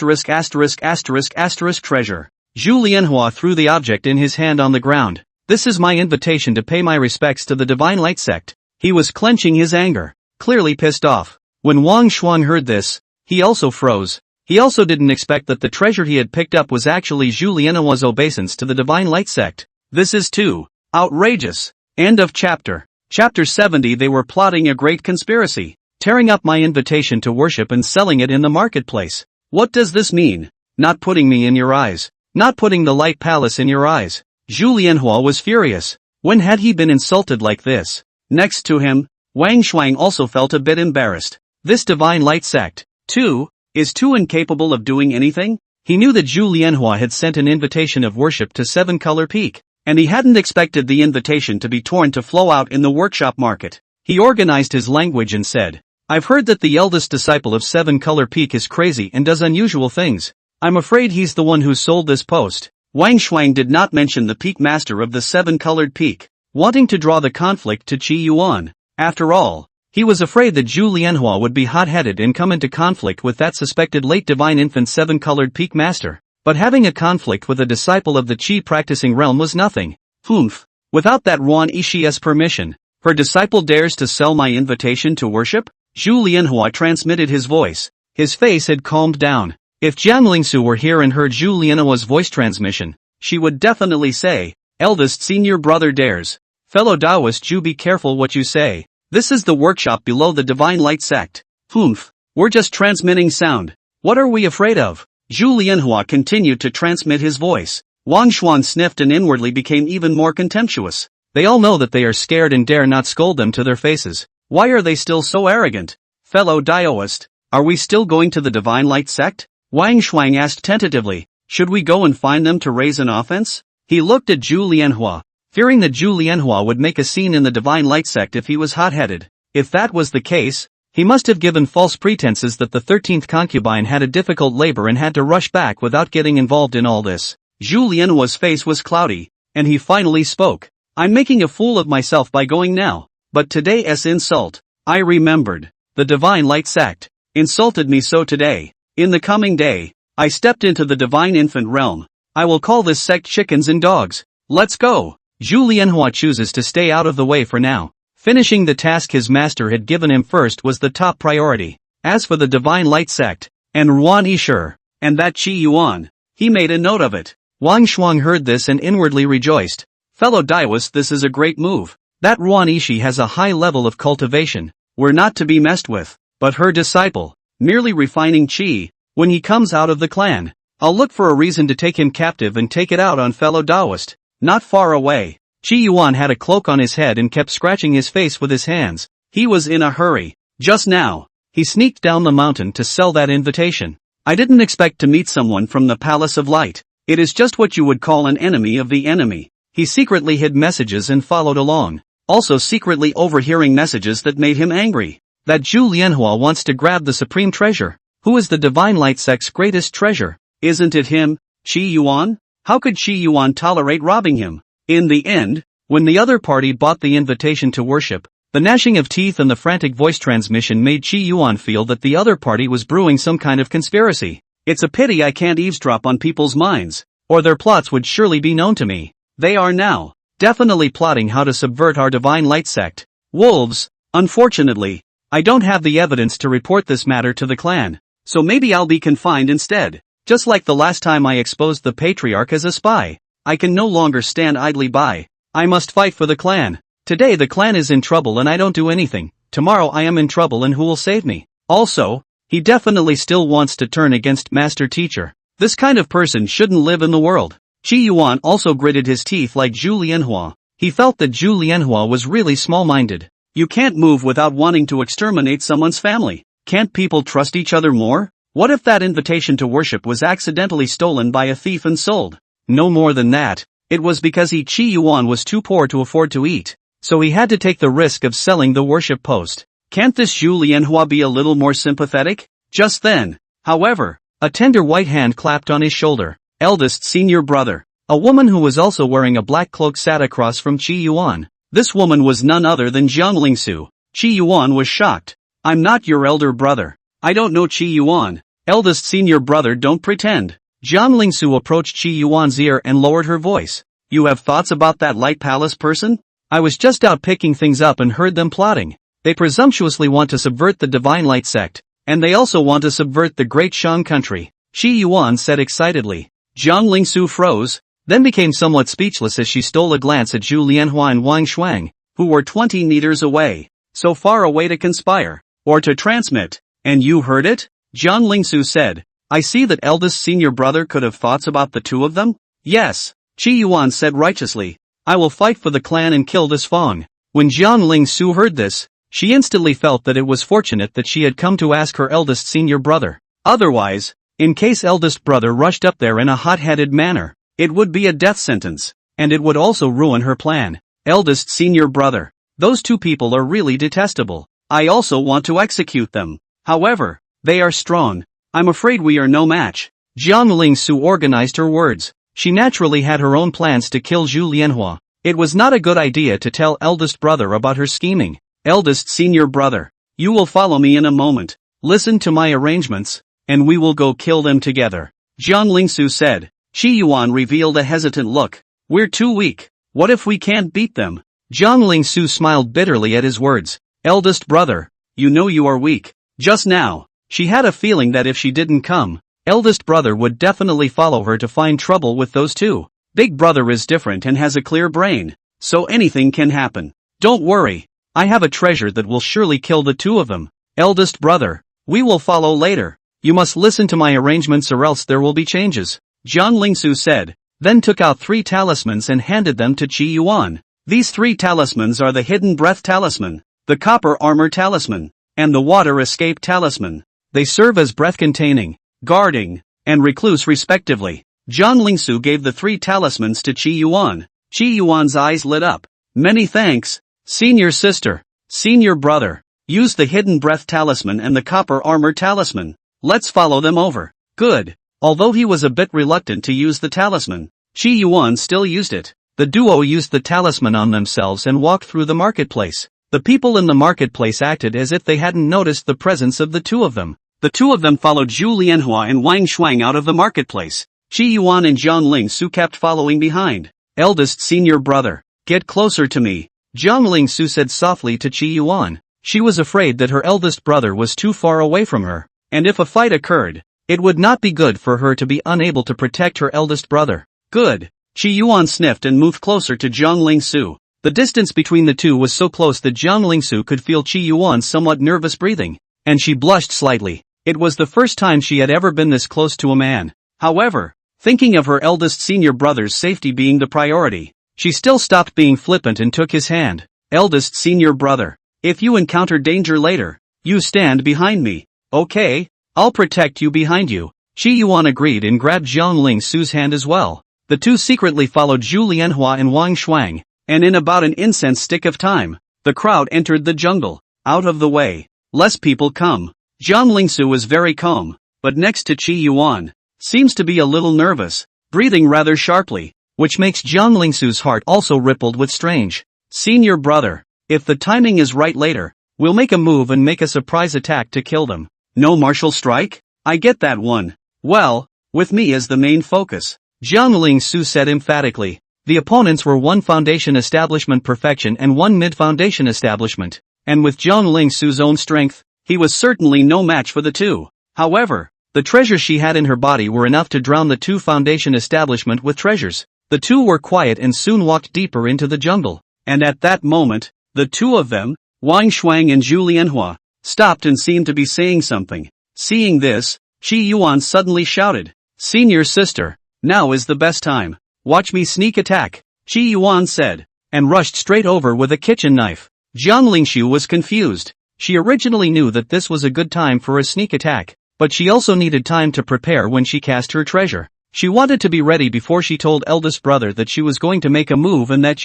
[SPEAKER 1] treasure. Zhu Lianhua threw the object in his hand on the ground. This is my invitation to pay my respects to the Divine Light Sect. He was clenching his anger, clearly pissed off. When Wang Shuang heard this, he also froze. He also didn't expect that the treasure he had picked up was actually Zhu Lianhua's obeisance to the Divine Light Sect. This is too outrageous. End of chapter. Chapter 70. They were plotting a great conspiracy, tearing up my invitation to worship and selling it in the marketplace. What does this mean? Not putting me in your eyes. Not putting the Light Palace in your eyes. Zhu Lianhua was furious. When had he been insulted like this? Next to him, Wang Shuang also felt a bit embarrassed. This divine light sect, too, is too incapable of doing anything? He knew that Zhu Lianhua had sent an invitation of worship to Seven Color Peak, and he hadn't expected the invitation to be torn to flow out in the workshop market. He organized his language and said, I've heard that the eldest disciple of Seven Color Peak is crazy and does unusual things. I'm afraid he's the one who sold this post. Wang Shuang did not mention the peak master of the Seven-Colored Peak, wanting to draw the conflict to Qi Yuan. After all, he was afraid that Zhu Lianhua would be hot-headed and come into conflict with that suspected late divine infant Seven-Colored Peak master. But having a conflict with a disciple of the Qi practicing realm was nothing. Humph. Without that Ruan Ishi's permission, her disciple dares to sell my invitation to worship? Zhu Lianhua transmitted his voice. His face had calmed down. If Jiang Lingsu were here and heard Zhu Lianhua's voice transmission, she would definitely say, eldest senior brother dares. Fellow Taoist Zhu, be careful what you say. This is the workshop below the Divine Light sect. Humph. We're just transmitting sound. What are we afraid of? Zhu Lianhua continued to transmit his voice. Wang Xuan sniffed and inwardly became even more contemptuous. They all know that they are scared and dare not scold them to their faces. Why are they still so arrogant? Fellow Taoist, are we still going to the Divine Light sect? Wang Shuang asked tentatively, should we go and find them to raise an offense? He looked at Zhu Lianhua, fearing that Zhu Lianhua would make a scene in the Divine Light sect if he was hot-headed. If that was the case, he must have given false pretenses that the 13th concubine had a difficult labor and had to rush back without getting involved in all this. Zhu Lianhua's face was cloudy, and he finally spoke. I'm making a fool of myself by going now, but today's insult, I remembered. The Divine Light sect insulted me so today. In the coming day, I stepped into the divine infant realm. I will call this sect chickens and dogs. Let's go. Zhu Lianhua chooses to stay out of the way for now. Finishing the task his master had given him first was the top priority. As for the Divine Light sect, and Ruan Yishur, and that Qi Yuan, he made a note of it. Wang Shuang heard this and inwardly rejoiced. Fellow Taoists, this is a great move. That Ruan Ishi has a high level of cultivation. We're not to be messed with. But her disciple, merely refining Qi, when he comes out of the clan, I'll look for a reason to take him captive and take it out on fellow Taoist. Not far away, Qi Yuan had a cloak on his head and kept scratching his face with his hands. He was in a hurry. Just now, he sneaked down the mountain to sell that invitation. I didn't expect to meet someone from the Palace of Light. It is just what you would call an enemy of the enemy. He secretly hid messages and followed along, also secretly overhearing messages that made him angry. That Zhu Lianhua wants to grab the supreme treasure. Who is the Divine Light sect's greatest treasure? Isn't it him, Qi Yuan? How could Qi Yuan tolerate robbing him? In the end, when the other party bought the invitation to worship, the gnashing of teeth and the frantic voice transmission made Qi Yuan feel that the other party was brewing some kind of conspiracy. It's a pity I can't eavesdrop on people's minds, or their plots would surely be known to me. They are now definitely plotting how to subvert our Divine Light sect. Wolves, unfortunately, I don't have the evidence to report this matter to the clan, so maybe I'll be confined instead. Just like the last time I exposed the patriarch as a spy. I can no longer stand idly by. I must fight for the clan. Today the clan is in trouble and I don't do anything. Tomorrow I am in trouble and who will save me? Also, he definitely still wants to turn against master teacher. This kind of person shouldn't live in the world. Qi Yuan also gritted his teeth like Zhu Lianhua. He felt that Zhu Lianhua was really small-minded. You can't move without wanting to exterminate someone's family. Can't people trust each other more? What if that invitation to worship was accidentally stolen by a thief and sold? No more than that. It was because Qi Yuan was too poor to afford to eat. So he had to take the risk of selling the worship post. Can't this Zhu Lianhua be a little more sympathetic? Just then, however, a tender white hand clapped on his shoulder. Eldest senior brother. A woman who was also wearing a black cloak sat across from Qi Yuan. This woman was none other than Jiang Lingsu. Qi Yuan was shocked. I'm not your elder brother. I don't know Qi Yuan. Eldest senior brother, don't pretend. Jiang Lingsu approached Qi Yuan's ear and lowered her voice. You have thoughts about that Light Palace person? I was just out picking things up and heard them plotting. They presumptuously want to subvert the Divine Light sect, and they also want to subvert the Great Shang country, Qi Yuan said excitedly. Jiang Lingsu froze, then became somewhat speechless as she stole a glance at Zhu Lianhua and Wang Shuang, who were 20 meters away. So far away to conspire, or to transmit. And you heard it? Jiang Lingsu said. I see that eldest senior brother could have thoughts about the two of them? Yes, Qi Yuan said righteously. I will fight for the clan and kill this Fong. When Jiang Lingsu heard this, She instantly felt that it was fortunate that she had come to ask her eldest senior brother. Otherwise, in case eldest brother rushed up there in a hot-headed manner, it would be a death sentence, and it would also ruin her plan. Eldest senior brother. Those two people are really detestable. I also want to execute them. However, they are strong. I'm afraid we are no match. Jiang Lingsu organized her words. She naturally had her own plans to kill Zhu Lianhua. It was not a good idea to tell eldest brother about her scheming. Eldest senior brother. You will follow me in a moment. Listen to my arrangements, and we will go kill them together. Jiang Lingsu said. Qi Yuan revealed a hesitant look. We're too weak. What if we can't beat them? Jiang Lingsu smiled bitterly at his words. Eldest brother, you know you are weak. Just now, she had a feeling that if she didn't come, eldest brother would definitely follow her to find trouble with those two. Big brother is different and has a clear brain, so anything can happen. Don't worry, I have a treasure that will surely kill the two of them. Eldest brother, we will follow later. You must listen to my arrangements or else there will be changes. Jiang Lingsu said, then took out 3 talismans and handed them to Qi Yuan. These 3 talismans are the Hidden Breath Talisman, the Copper Armor Talisman, and the Water Escape Talisman. They serve as breath-containing, guarding, and recluse respectively. Jiang Lingsu gave the 3 talismans to Qi Yuan. Qi Yuan's eyes lit up. Many thanks, senior sister, senior brother. Use the Hidden Breath Talisman and the Copper Armor Talisman. Let's follow them over. Good. Although he was a bit reluctant to use the talisman, Qi Yuan still used it. The duo used the talisman on themselves and walked through the marketplace. The people in the marketplace acted as if they hadn't noticed the presence of the two of them. The two of them followed Zhu Lianhua and Wang Shuang out of the marketplace. Qi Yuan and Jiang Lingsu kept following behind. Eldest senior brother, get closer to me, Jiang Lingsu said softly to Qi Yuan. She was afraid that her eldest brother was too far away from her, and if a fight occurred, it would not be good for her to be unable to protect her eldest brother. Good. Qi Yuan sniffed and moved closer to Jiang Lingsu. The distance between the two was so close that Jiang Lingsu could feel Qi Yuan's somewhat nervous breathing, and she blushed slightly. It was the first time she had ever been this close to a man. However, thinking of her eldest senior brother's safety being the priority, she still stopped being flippant and took his hand. Eldest senior brother, if you encounter danger later, you stand behind me. Okay, I'll protect you behind you. Qi Yuan agreed and grabbed Jiang Lingsu's hand as well. The two secretly followed Zhu Lianhua and Wang Shuang, and in about an incense stick of time, the crowd entered the jungle. Out of the way. Less people come. Jiang Lingsu was very calm, but next to Qi Yuan, seems to be a little nervous, breathing rather sharply, which makes Jiang Lingsu's heart also rippled with strange. Senior brother, if the timing is right later, we'll make a move and make a surprise attack to kill them. No martial strike? I get that one. Well, with me as the main focus, Jiang Lingsu said emphatically. The opponents were 1 foundation establishment perfection and 1 mid-foundation establishment, and with Jiang Lingsu's own strength, he was certainly no match for the two. However, the treasures she had in her body were enough to drown the 2 foundation establishment with treasures. The two were quiet and soon walked deeper into the jungle, and at that moment, the two of them, Wang Shuang and Zhu Lianhua, stopped and seemed to be saying something. Seeing this, Qi Yuan suddenly shouted, Senior sister, now is the best time. Watch me sneak attack, Qi Yuan said, and rushed straight over with a kitchen knife. Jiang Lingsu was confused. She originally knew that this was a good time for a sneak attack, but she also needed time to prepare when she cast her treasure. She wanted to be ready before she told eldest brother that she was going to make a move and that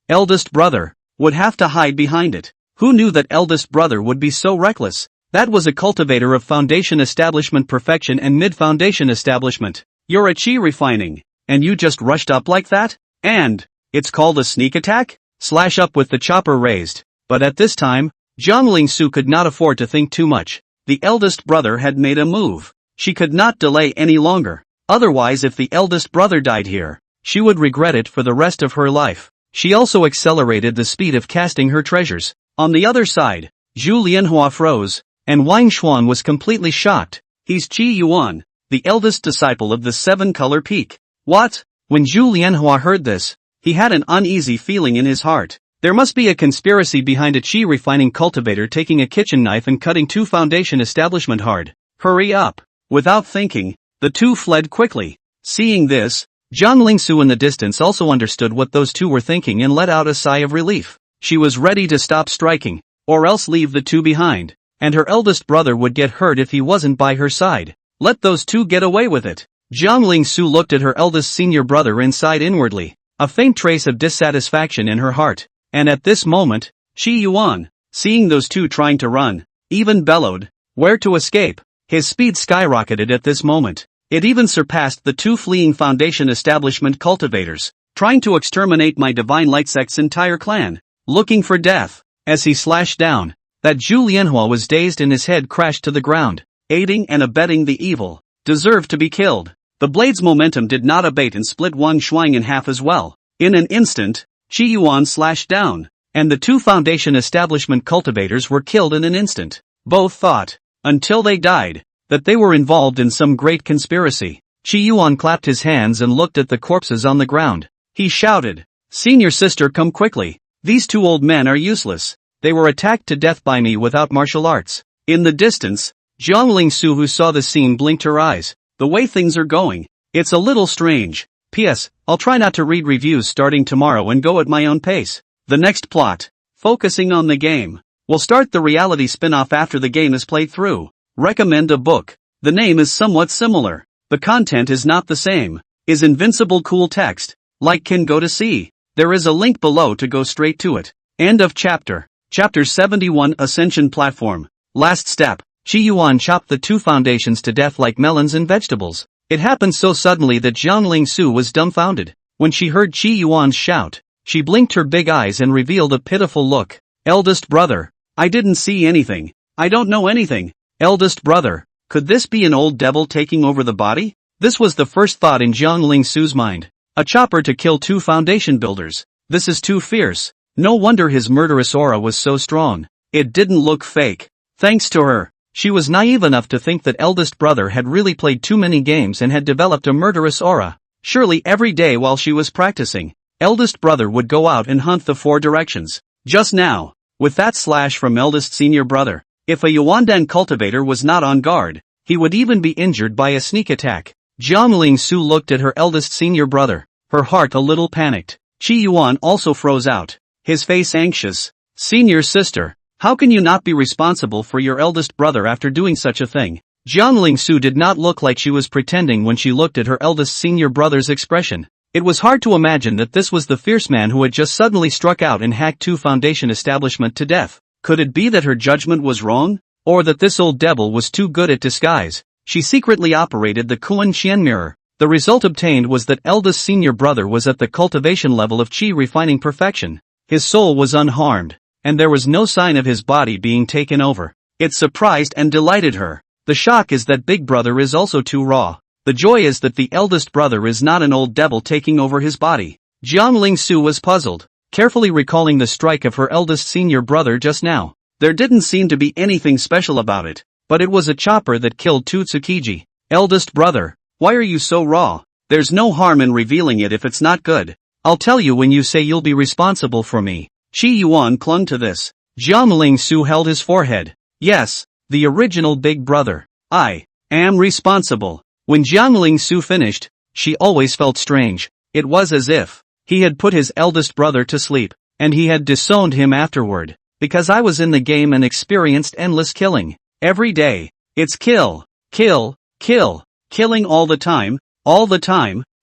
[SPEAKER 1] eldest brother, would have to hide behind it. Who knew that eldest brother would be so reckless? That was a cultivator of foundation establishment perfection and mid-foundation establishment. You're a chi refining, and you just rushed up like that? And, it's called a sneak attack? Slash up with the chopper raised. But at this time, Jiang Lingsu could not afford to think too much. The eldest brother had made a move. She could not delay any longer. Otherwise, if the eldest brother died here, she would regret it for the rest of her life. She also accelerated the speed of casting her treasures. On the other side, Zhu Lianhua froze, and Wang Shuang was completely shocked. He's Qi Yuan, the eldest disciple of the 7-color peak. What? When Zhu Lianhua heard this, he had an uneasy feeling in his heart. There must be a conspiracy behind a chi refining cultivator taking a kitchen knife and cutting 2 foundation establishment hard. Hurry up. Without thinking, the two fled quickly. Seeing this, Jiang Lingsu in the distance also understood what those two were thinking and let out a sigh of relief. She was ready to stop striking. or else leave the two behind. And her eldest brother would get hurt if he wasn't by her side. Let those two get away with it. Jiang Su looked at her eldest senior brother and sighed inwardly, a faint trace of dissatisfaction in her heart. And at this moment, Qi Yuan, seeing those two trying to run, even bellowed, "Where to escape?" His speed skyrocketed at this moment. It even surpassed the two fleeing Foundation establishment cultivators, trying to exterminate my Divine Light Sect's entire clan, looking for death. As he slashed down, that Zhu Lianhua was dazed and his head crashed to the ground, aiding and abetting the evil, deserved to be killed. The blade's momentum did not abate and split Wang Shuang in half as well. In an instant, Qi Yuan slashed down, and the two Foundation establishment cultivators were killed in an instant. Both thought, until they died, that they were involved in some great conspiracy. Qi Yuan clapped his hands and looked at the corpses on the ground. He shouted, "Senior sister, come quickly. These two old men are useless. They were attacked to death by me without martial arts." In the distance, Jiang Su, who saw the scene, blinked her eyes. The way things are going, it's a little strange. P.S. I'll try not to read reviews starting tomorrow and go at my own pace. The next plot, focusing on the game, will start the reality spin-off after the game is played through. Recommend a book. The name is somewhat similar. The content is not the same. Is invincible cool text? Like can go to see. There is a link below to go straight to it. End of chapter. Chapter 71 Ascension Platform. Last step. Qi Yuan chopped the two foundations to death like melons and vegetables. It happened so suddenly that Jiang Su was dumbfounded. When she heard Qi Yuan's shout, she blinked her big eyes and revealed a pitiful look. Eldest brother. I didn't see anything. I don't know anything. Eldest brother. Could this be an old devil taking over the body? This was the first thought in Jiang Su's mind. A chopper to kill two foundation builders. This is too fierce. No wonder his murderous aura was so strong. It didn't look fake. Thanks to her, she was naive enough to think that eldest brother had really played too many games and had developed a murderous aura. Surely every day while she was practicing, eldest brother would go out and hunt the four directions. Just now, with that slash from eldest senior brother, if a Yuandan cultivator was not on guard, he would even be injured by a sneak attack. Jiang Su looked at her eldest senior brother, her heart a little panicked. Qi Yuan also froze out, his face anxious. Senior sister, how can you not be responsible for your eldest brother after doing such a thing? Jiang Su did not look like she was pretending when she looked at her eldest senior brother's expression. It was hard to imagine that this was the fierce man who had just suddenly struck out and hacked two Foundation establishment to death. Could it be that her judgment was wrong? Or that this old devil was too good at disguise? She secretly operated the Kuan Qian mirror. The result obtained was that eldest senior brother was at the cultivation level of Qi refining perfection. His soul was unharmed, and there was no sign of his body being taken over. It surprised and delighted her. The shock is that big brother is also too raw. The joy is that the eldest brother is not an old devil taking over his body. Jiang Su was puzzled, carefully recalling the strike of her eldest senior brother just now. There didn't seem to be anything special about it, but it was a chopper that killed two Tsukiji. Eldest brother, why are you so raw? There's no harm in revealing it if it's not good. I'll tell you when you say you'll be responsible for me. Qi Yuan clung to this. Jiang Su held his forehead. Yes, the original big brother. I am responsible. When Jiang Su finished, she always felt strange. It was as if he had put his eldest brother to sleep, and he had disowned him afterward. Because I was in the game and experienced endless killing. Every day, it's kill, kill, kill, killing all the time.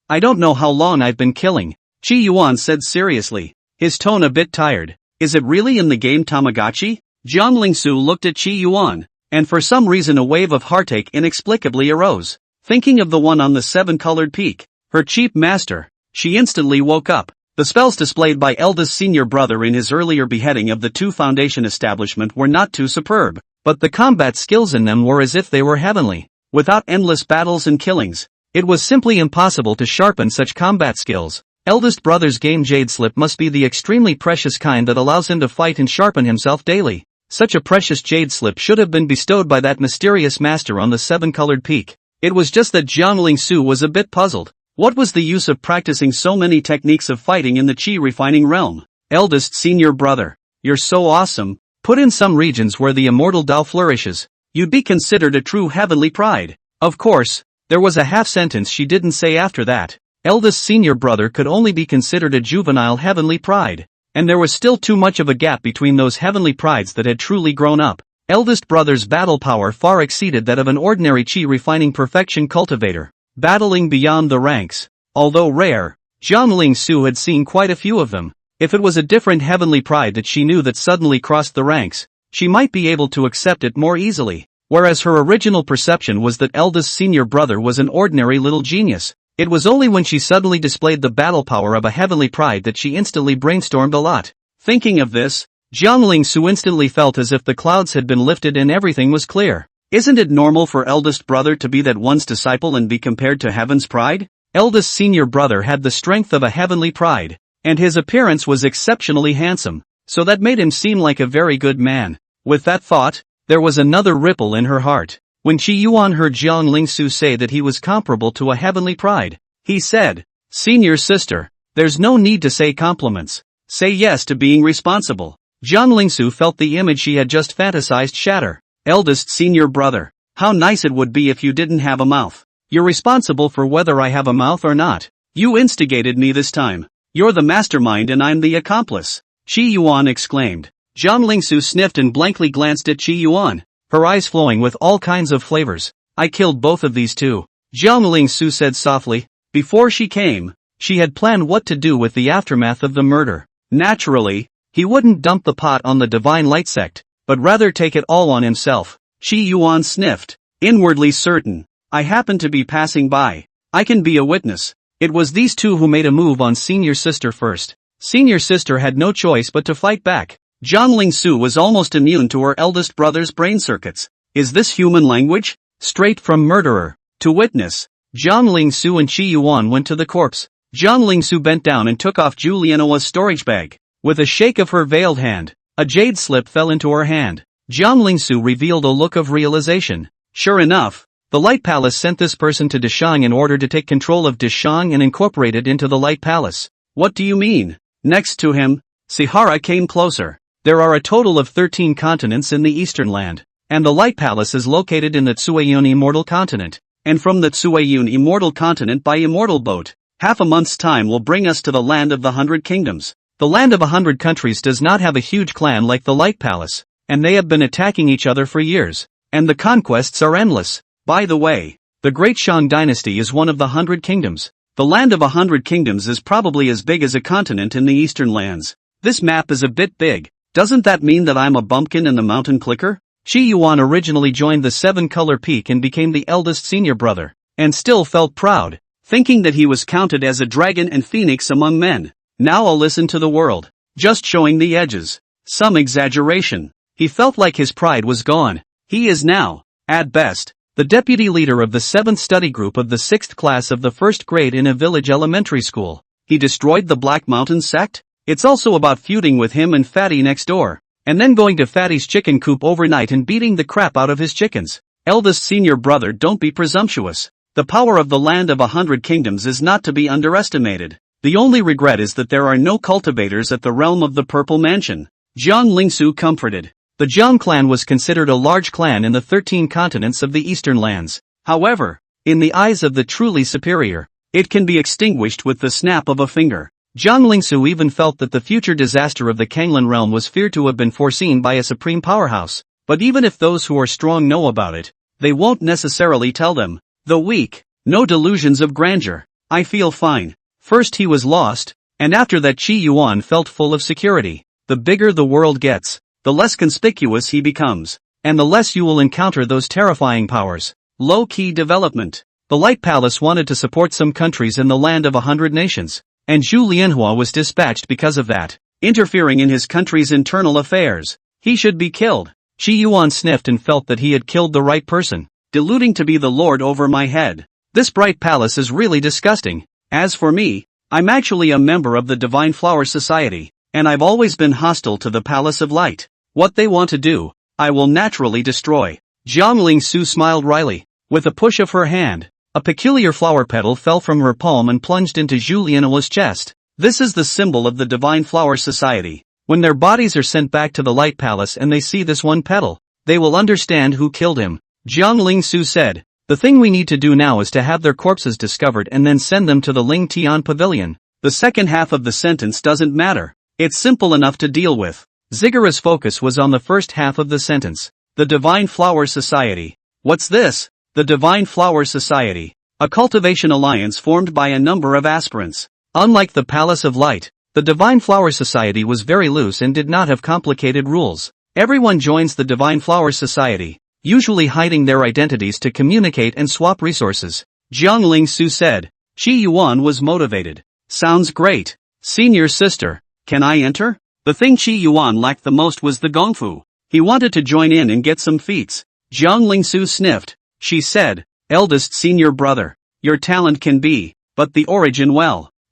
[SPEAKER 1] I don't know how long I've been killing, Qi Yuan said seriously, his tone a bit tired. Is it really in the game Tamagotchi? Jiang Su looked at Qi Yuan, and for some reason a wave of heartache inexplicably arose. Thinking of the one on the seven-colored peak, her cheap master, she instantly woke up. The spells displayed by eldest senior brother in his earlier beheading of the two Foundation establishment were not too superb, but the combat skills in them were as if they were heavenly. Without endless battles and killings, it was simply impossible to sharpen such combat skills. Eldest brother's game Jade Slip must be the extremely precious kind that allows him to fight and sharpen himself daily. Such a precious Jade Slip should have been bestowed by that mysterious master on the seven-colored peak. It was just that Jiang Su was a bit puzzled. What was the use of practicing so many techniques of fighting in the Qi refining realm? Eldest senior brother, you're so awesome. Put in some regions where the immortal Tao flourishes, you'd be considered a true heavenly pride. Of course, there was a half sentence she didn't say after that. Eldest senior brother could only be considered a juvenile heavenly pride. and there was still too much of a gap between those heavenly prides that had truly grown up. Eldest brother's battle power far exceeded that of an ordinary chi refining perfection cultivator, battling beyond the ranks. Although rare, Jiang Lingsu had seen quite a few of them. If it was a different heavenly pride that she knew that suddenly crossed the ranks, she might be able to accept it more easily. Whereas her original perception was that eldest senior brother was an ordinary little genius. It was only when she suddenly displayed the battle power of a heavenly pride that she instantly brainstormed a lot. Thinking of this, Jiang Lingsu instantly felt as if the clouds had been lifted and everything was clear. Isn't it normal for eldest brother to be that one's disciple and be compared to heaven's pride? Eldest senior brother had the strength of a heavenly pride, and his appearance was exceptionally handsome, so that made him seem like a very good man. With that thought, there was another ripple in her heart. When Qi Yuan heard Jiang Lingsu say that he was comparable to a heavenly pride, he said, "Senior sister, there's no need to say compliments. Say yes to being responsible." Jiang Lingsu felt the image she had just fantasized shatter. Eldest senior brother, how nice it would be if you didn't have a mouth. You're responsible for whether I have a mouth or not. You instigated me this time. You're the mastermind and I'm the accomplice. Qi Yuan exclaimed. Jiang Lingsu sniffed and blankly glanced at Qi Yuan, her eyes flowing with all kinds of flavors. I killed both of these two. Jiang Lingsu said softly. Before she came, she had planned what to do with the aftermath of the murder. Naturally, he wouldn't dump the pot on the Divine Light sect, but rather take it all on himself. Qi Yuan sniffed, inwardly certain. I happen to be passing by. I can be a witness. It was these two who made a move on senior sister first. Senior sister had no choice but to fight back. Jiang Lingsu was almost immune to her eldest brother's brain circuits. Is this human language? Straight from murderer to witness. Jiang Lingsu and Qi Yuan went to the corpse. Jiang Lingsu bent down and took off Juliana's storage bag. With a shake of her veiled hand, a jade slip fell into her hand. Jiang Lingsu revealed a look of realization. Sure enough, the Light Palace sent this person to Deshang in order to take control of Deshang and incorporate it into the Light Palace. What do you mean? Next to him, Sihara came closer. There are a total of 13 continents in the Eastern Land, and the Light Palace is located in the Tsueyun Immortal Continent. And from the Tsueyun Immortal Continent by immortal boat, half a month's time will bring us to the Land of the 100 Kingdoms. The Land of 100 Countries does not have a huge clan like the Light Palace, and they have been attacking each other for years, and the conquests are endless. By the way, the Great Shang Dynasty is one of the 100 Kingdoms. The Land of 100 Kingdoms is probably as big as a continent in the Eastern Lands. This map is a bit big. Doesn't that mean that I'm a bumpkin in the mountain clicker? Qi Yuan originally joined the 7-color peak and became the eldest senior brother, and still felt proud, thinking that he was counted as a dragon and phoenix among men. Now I'll listen to the world. Just showing the edges. Some exaggeration. He felt like his pride was gone. He is now, at best, the deputy leader of the 7th study group of the 6th class of the 1st grade in a village elementary school. He destroyed the Black Mountain sect? It's also about feuding with him and Fatty next door, and then going to Fatty's chicken coop overnight and beating the crap out of his chickens. Eldest senior brother, don't be presumptuous. The power of the Land of 100 Kingdoms is not to be underestimated. The only regret is that there are no cultivators at the realm of the Purple Mansion. Jiang Lingsu comforted. The Jiang clan was considered a large clan in the 13 continents of the Eastern Lands. However, in the eyes of the truly superior, it can be extinguished with the snap of a finger. Jiang Lingsu even felt that the future disaster of the Kanglan realm was feared to have been foreseen by a supreme powerhouse. But even if those who are strong know about it, they won't necessarily tell them. The weak, no delusions of grandeur. I feel fine. First he was lost, and after that Qi Yuan felt full of security. The bigger the world gets, the less conspicuous he becomes, and the less you will encounter those terrifying powers. Low-key development. The Light Palace wanted to support some countries in the Land of 100 Nations, and Zhu Lianhua was dispatched because of that, interfering in his country's internal affairs. He should be killed. Qi Yuan sniffed and felt that he had killed the right person, deluding to be the lord over my head. This bright palace is really disgusting. As for me, I'm actually a member of the Divine Flower Society, and I've always been hostile to the Palace of Light. What they want to do, I will naturally destroy. Jiang Lingsu smiled wryly. With a push of her hand, a peculiar flower petal fell from her palm and plunged into Zhu Lianhua's chest. This is the symbol of the Divine Flower Society. When their bodies are sent back to the Light Palace and they see this one petal, they will understand who killed him. Jiang Lingsu said. The thing we need to do now is to have their corpses discovered and then send them to the Ling Tian Pavilion. The second half of the sentence doesn't matter. It's simple enough to deal with. Ziggurat's focus was on the first half of the sentence. The Divine Flower Society. What's this? The Divine Flower Society. A cultivation alliance formed by a number of aspirants. Unlike the Palace of Light, the Divine Flower Society was very loose and did not have complicated rules. Everyone joins the Divine Flower Society, usually hiding their identities to communicate and swap resources. Jiang Ling-su said. Qi Yuan was motivated. Sounds great. Senior sister, can I enter? The thing Qi Yuan lacked the most was the gongfu. He wanted to join in and get some feats. Jiang Ling-su sniffed. She said, eldest senior brother, your talent can be, but the origin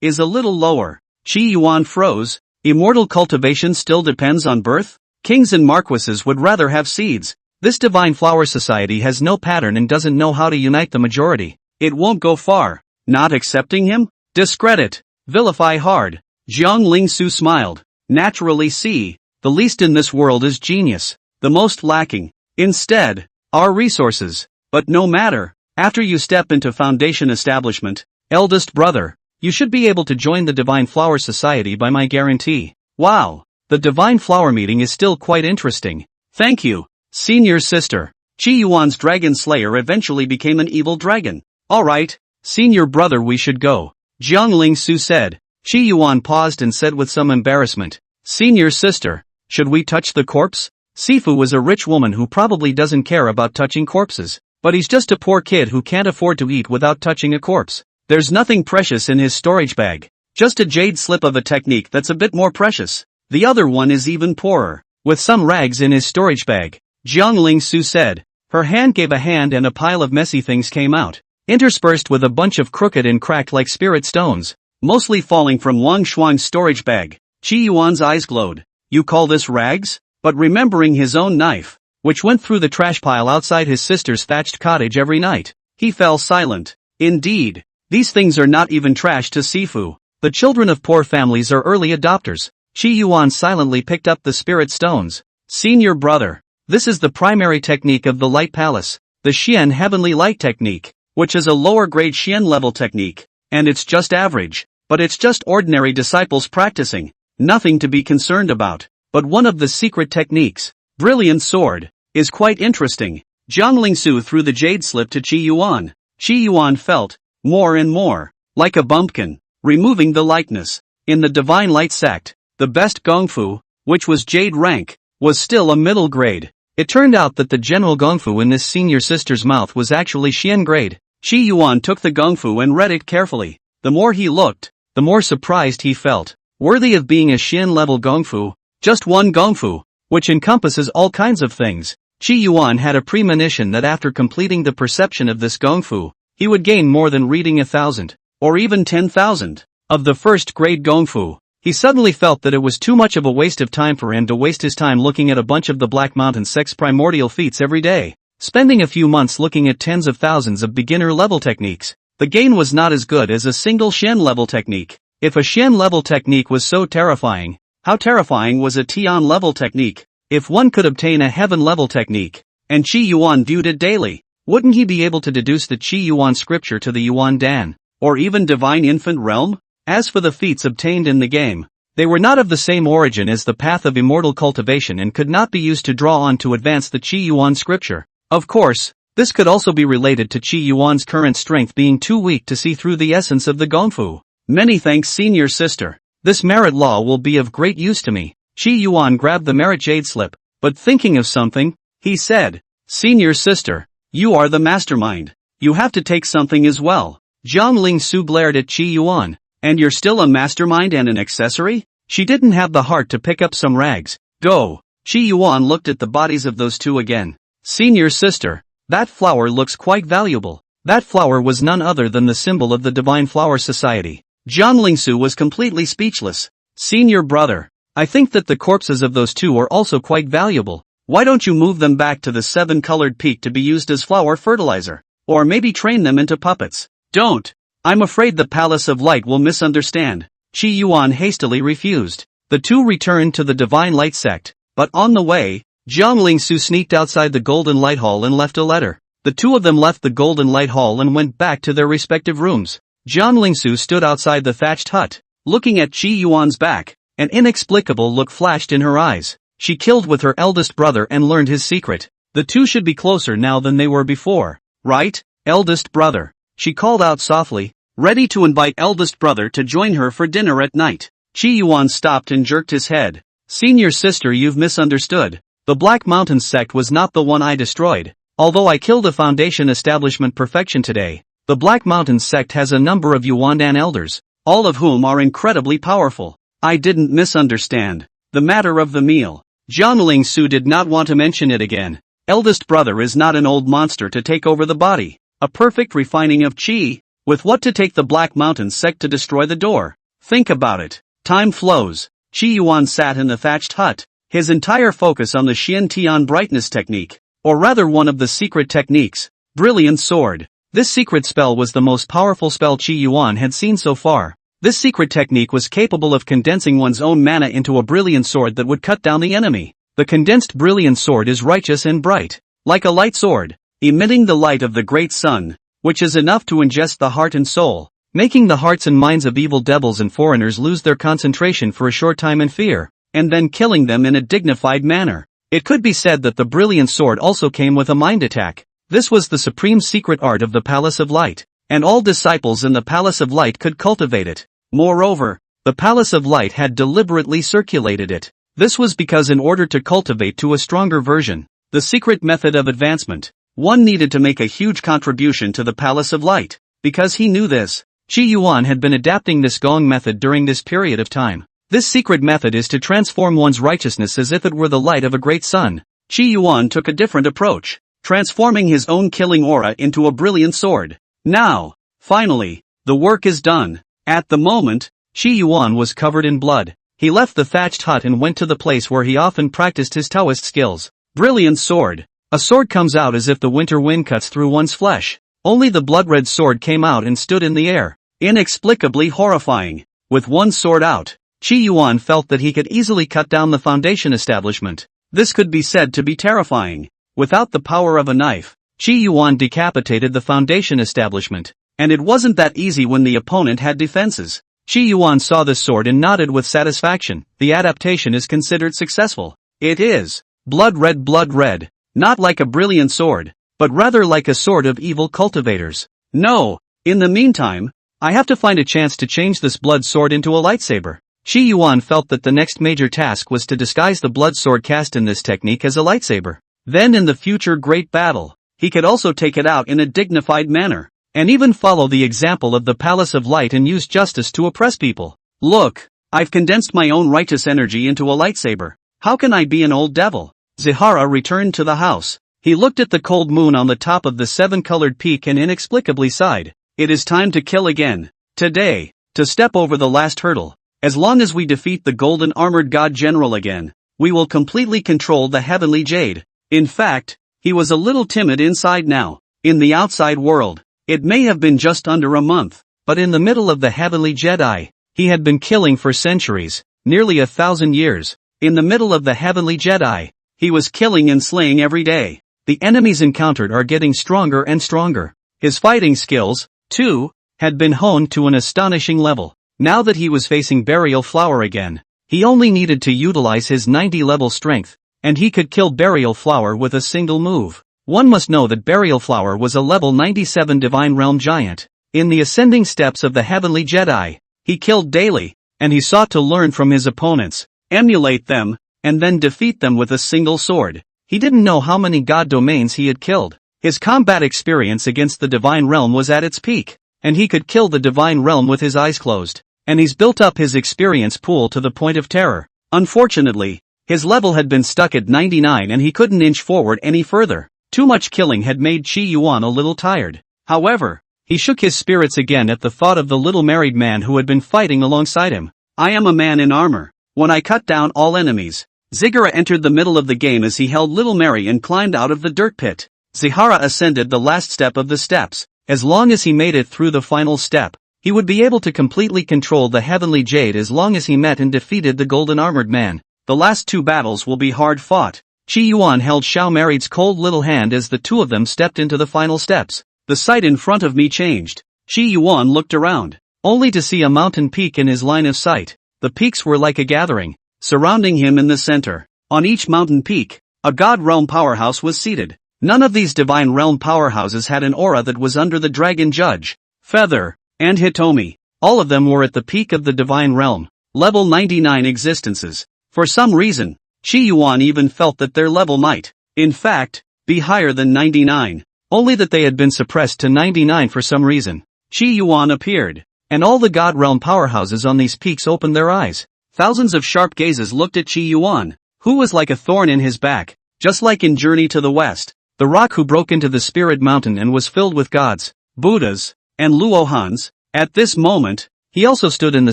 [SPEAKER 1] is a little lower. Qi Yuan froze. Immortal cultivation still depends on birth? Kings and marquises would rather have seeds. This Divine Flower Society has no pattern and doesn't know how to unite the majority. It won't go far. Not accepting him? Discredit. Vilify hard. Jiang Ling-su smiled. Naturally see, the least in this world is genius. The most lacking, instead, are resources. But no matter, after you step into foundation establishment, eldest brother, you should be able to join the Divine Flower Society by my guarantee. Wow, the Divine Flower meeting is still quite interesting. Thank you, senior sister. Qi Yuan's dragon slayer eventually became an evil dragon. Alright, senior brother, we should go. Jiang Ling-su said. Qi Yuan paused and said with some embarrassment, senior sister, should we touch the corpse? Sifu was a rich woman who probably doesn't care about touching corpses, but he's just a poor kid who can't afford to eat without touching a corpse. There's nothing precious in his storage bag, just a jade slip of a technique that's a bit more precious. The other one is even poorer, with some rags in his storage bag. Jiang Ling-su said. Her hand gave a hand and a pile of messy things came out, interspersed with a bunch of crooked and cracked like spirit stones, mostly falling from Wang Shuang's storage bag. Qi Yuan's eyes glowed. You call this rags? But remembering his own knife, which went through the trash pile outside his sister's thatched cottage every night, he fell silent. Indeed, these things are not even trash to Sifu. The children of poor families are early adopters. Qi Yuan silently picked up the spirit stones. Senior brother, this is the primary technique of the Light Palace, the Xian Heavenly Light Technique, which is a lower grade Xian level technique. And it's just average, but it's just ordinary disciples practicing, nothing to be concerned about. But one of the secret techniques, Brilliant Sword, is quite interesting. Jiang Ling-su threw the jade slip to Qi Yuan. Qi Yuan felt, more and more, like a bumpkin, removing the likeness. In the Divine Light sect, the best gongfu, which was jade rank, was still a middle grade. It turned out that the general gongfu in this senior sister's mouth was actually Xian grade. Qi Yuan took the gongfu and read it carefully. The more he looked, the more surprised he felt. Worthy of being a Xian level gongfu, just one gongfu, which encompasses all kinds of things. Qi Yuan had a premonition that after completing the perception of this gongfu, he would gain more than reading 1,000, or even 10,000, of the first grade gongfu. He suddenly felt that it was too much of a waste of time for him to waste his time looking at a bunch of the Black Mountain sect's primordial feats every day, spending a few months looking at tens of thousands of beginner-level techniques. The gain was not as good as a single Xian-level technique. If a Xian-level technique was so terrifying, how terrifying was a Tian-level technique? If one could obtain a Heaven-level technique, and Qi Yuan viewed it daily, wouldn't he be able to deduce the Qi Yuan scripture to the Yuan Dan, or even Divine Infant Realm? As for the feats obtained in the game, they were not of the same origin as the path of immortal cultivation and could not be used to draw on to advance the Qi Yuan scripture. Of course, this could also be related to Qi Yuan's current strength being too weak to see through the essence of the gongfu. Many thanks, senior sister. This merit law will be of great use to me. Qi Yuan grabbed the merit jade slip, but thinking of something, he said, Senior sister, you are the mastermind. You have to take something as well. Jiang Ling-su glared at Qi Yuan. And you're still a mastermind and an accessory? She didn't have the heart to pick up some rags. Go. Qi Yuan looked at the bodies of those two again. Senior sister, that flower looks quite valuable. That flower was none other than the symbol of the Divine Flower Society. Jiang Ling-su was completely speechless. Senior brother, I think that the corpses of those two are also quite valuable. Why don't you move them back to the 7-colored peak to be used as flower fertilizer? Or maybe train them into puppets. Don't. I'm afraid the Palace of Light will misunderstand. Qi Yuan hastily refused. The two returned to the Divine Light sect, but on the way, Jiang Ling-su sneaked outside the Golden Light Hall and left a letter. The two of them left the Golden Light Hall and went back to their respective rooms. Jiang Ling-su stood outside the thatched hut, looking at Qi Yuan's back. An inexplicable look flashed in her eyes. She killed with her eldest brother and learned his secret. The two should be closer now than they were before, right? Eldest brother. She called out softly, ready to invite eldest brother to join her for dinner at night. Chi Yuan stopped and jerked his head. Senior sister, you've misunderstood. The Black Mountain sect was not the one I destroyed. Although I killed a foundation establishment perfection today, the Black Mountain sect has a number of Yuandan elders, all of whom are incredibly powerful. I didn't misunderstand. The matter of the meal. Jiang Lingsu did not want to mention it again. Eldest brother is not an old monster to take over the body. A perfect refining of qi. With what to take the Black Mountain sect to destroy the door? Think about it. Time flows. Chi Yuan sat in the thatched hut, his entire focus on the Xian Tian brightness technique, or rather one of the secret techniques, Brilliant Sword. This secret spell was the most powerful spell Chi Yuan had seen so far. This secret technique was capable of condensing one's own mana into a brilliant sword that would cut down the enemy. The condensed brilliant sword is righteous and bright, like a light sword, emitting the light of the great sun, which is enough to ingest the heart and soul, making the hearts and minds of evil devils and foreigners lose their concentration for a short time in fear, and then killing them in a dignified manner. It could be said that the brilliant sword also came with a mind attack. This was the supreme secret art of the Palace of Light, and all disciples in the Palace of Light could cultivate it. Moreover, the Palace of Light had deliberately circulated it. This was because in order to cultivate to a stronger version, the secret method of advancement, one needed to make a huge contribution to the Palace of Light. Because he knew this, Chi Yuan had been adapting this Gong method during this period of time. This secret method is to transform one's righteousness as if it were the light of a great sun. Chi Yuan took a different approach, transforming his own killing aura into a brilliant sword. Now, finally, the work is done. At the moment, Chi Yuan was covered in blood. He left the thatched hut and went to the place where he often practiced his Taoist skills. Brilliant sword. A sword comes out as if the winter wind cuts through one's flesh. Only the blood-red sword came out and stood in the air. Inexplicably horrifying. With one sword out, Chi Yuan felt that he could easily cut down the foundation establishment. This could be said to be terrifying. Without the power of a knife, Chi Yuan decapitated the foundation establishment. And it wasn't that easy when the opponent had defenses. Chi Yuan saw the sword and nodded with satisfaction. The adaptation is considered successful. It is. Blood red. Not like a brilliant sword, but rather like a sword of evil cultivators. No, in the meantime, I have to find a chance to change this blood sword into a lightsaber. Chi Yuan felt that the next major task was to disguise the blood sword cast in this technique as a lightsaber. Then in the future great battle, he could also take it out in a dignified manner, and even follow the example of the Palace of Light and use justice to oppress people. Look, I've condensed my own righteous energy into a lightsaber. How can I be an old devil? Zihara returned to the house. He looked at the cold moon on the top of the seven-colored peak and inexplicably sighed. It is time to kill again. Today, to step over the last hurdle. As long as we defeat the golden armored god general again, we will completely control the heavenly jade. In fact, he was a little timid inside now. In the outside world, it may have been just under a month, but in the middle of the heavenly Jedi, he had been killing for centuries, nearly 1,000 years. In the middle of the heavenly Jedi, he was killing and slaying every day. The enemies encountered are getting stronger and stronger. His fighting skills, too, had been honed to an astonishing level. Now that he was facing Burial Flower again, he only needed to utilize his 90-level strength, and he could kill Burial Flower with a single move. One must know that Burial Flower was a level 97 Divine Realm giant. In the ascending steps of the Heavenly Jedi, he killed daily, and he sought to learn from his opponents, emulate them, and then defeat them with a single sword. He didn't know how many god domains he had killed. His combat experience against the Divine Realm was at its peak, and he could kill the Divine Realm with his eyes closed. And he's built up his experience pool to the point of terror. Unfortunately, his level had been stuck at 99 and he couldn't inch forward any further. Too much killing had made Chi Yuan a little tired. However, he shook his spirits again at the thought of the little married man who had been fighting alongside him. I am a man in armor. When I cut down all enemies. Zigara entered the middle of the game as he held Little Mary and climbed out of the dirt pit. Zihara ascended the last step of the steps. As long as he made it through the final step, he would be able to completely control the heavenly jade as long as he met and defeated the golden armored man. The last two battles will be hard fought. Chi Yuan held Xiao Marid's cold little hand as the two of them stepped into the final steps. The sight in front of me changed. Chi Yuan looked around, only to see a mountain peak in his line of sight. The peaks were like a gathering, surrounding him in the center. On each mountain peak, a God Realm powerhouse was seated. None of these Divine Realm powerhouses had an aura that was under the Dragon Judge, Feather, and Hitomi. All of them were at the peak of the Divine Realm, level 99 existences. For some reason, Chi Yuan even felt that their level might, in fact, be higher than 99. Only that they had been suppressed to 99 for some reason. Chi Yuan appeared, and all the God Realm powerhouses on these peaks opened their eyes. Thousands of sharp gazes looked at Chi Yuan, who was like a thorn in his back, just like in Journey to the West. The rock who broke into the Spirit Mountain and was filled with gods, Buddhas, and Luohans. At this moment, he also stood in the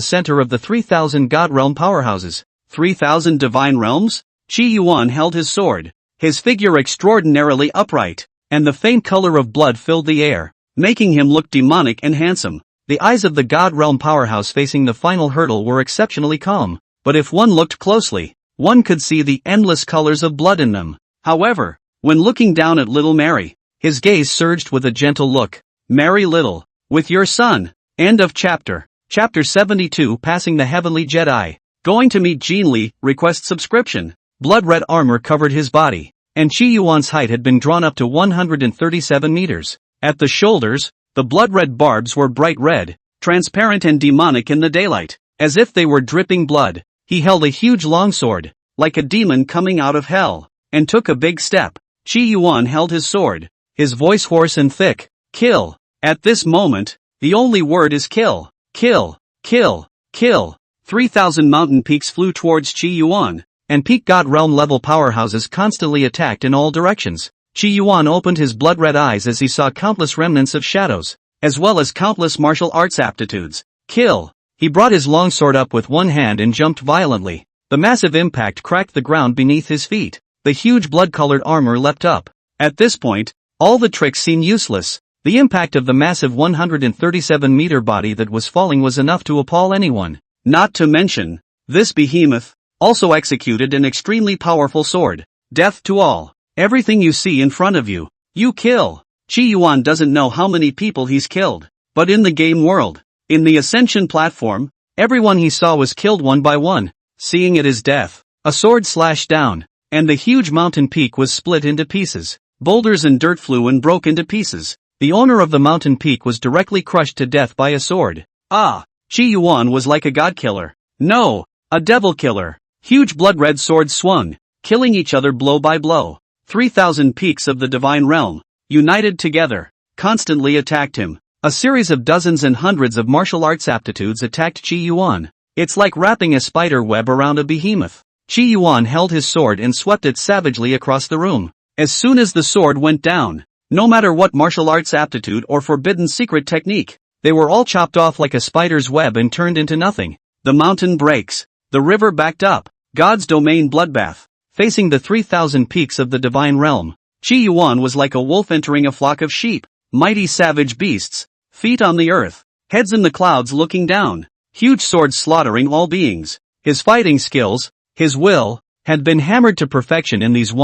[SPEAKER 1] center of the 3,000 God Realm powerhouses. 3,000 Divine Realms? Chi Yuan held his sword, his figure extraordinarily upright, and the faint color of blood filled the air, making him look demonic and handsome. The eyes of the God Realm powerhouse facing the final hurdle were exceptionally calm, but if one looked closely, one could see the endless colors of blood in them. However, when looking down at little Mary, his gaze surged with a gentle look. Mary Little, with your son. End of chapter. Chapter 72 Passing the Heavenly Jedi. Going to meet Jean Li, request subscription. Blood-red armor covered his body, and Chi Yuan's height had been drawn up to 137 meters. At the shoulders, the blood-red barbs were bright red, transparent and demonic in the daylight, as if they were dripping blood. He held a huge longsword, like a demon coming out of hell, and took a big step. Chi Yuan held his sword, his voice hoarse and thick. Kill. At this moment, the only word is kill. Kill. Kill. Kill. 3,000 mountain peaks flew towards Chi Yuan, and peak God Realm level powerhouses constantly attacked in all directions. Chi Yuan opened his blood-red eyes as he saw countless remnants of shadows, as well as countless martial arts aptitudes. Kill. He brought his longsword up with one hand and jumped violently. The massive impact cracked the ground beneath his feet. The huge blood-colored armor leapt up. At this point, all the tricks seemed useless. The impact of the massive 137-meter body that was falling was enough to appall anyone. Not to mention, this behemoth also executed an extremely powerful sword. Death to all. Everything you see in front of you, you kill. Chi Yuan doesn't know how many people he's killed, but in the game world, in the Ascension platform, everyone he saw was killed one by one. Seeing it as death, a sword slashed down, and the huge mountain peak was split into pieces. Boulders and dirt flew and broke into pieces. The owner of the mountain peak was directly crushed to death by a sword. Ah! Chi Yuan was like a god killer. No, a devil killer. Huge blood-red swords swung, killing each other blow by blow. 3,000 peaks of the Divine Realm, united together, constantly attacked him. A series of dozens and hundreds of martial arts aptitudes attacked Chi Yuan. It's like wrapping a spider web around a behemoth. Chi Yuan held his sword and swept it savagely across the room. As soon as the sword went down, no matter what martial arts aptitude or forbidden secret technique, they were all chopped off like a spider's web and turned into nothing. The mountain breaks. The river backed up. God's domain bloodbath. Facing the 3,000 peaks of the Divine Realm, Chi Yuan was like a wolf entering a flock of sheep. Mighty savage beasts. Feet on the earth. Heads in the clouds looking down. Huge swords slaughtering all beings. His fighting skills, his will, had been hammered to perfection in these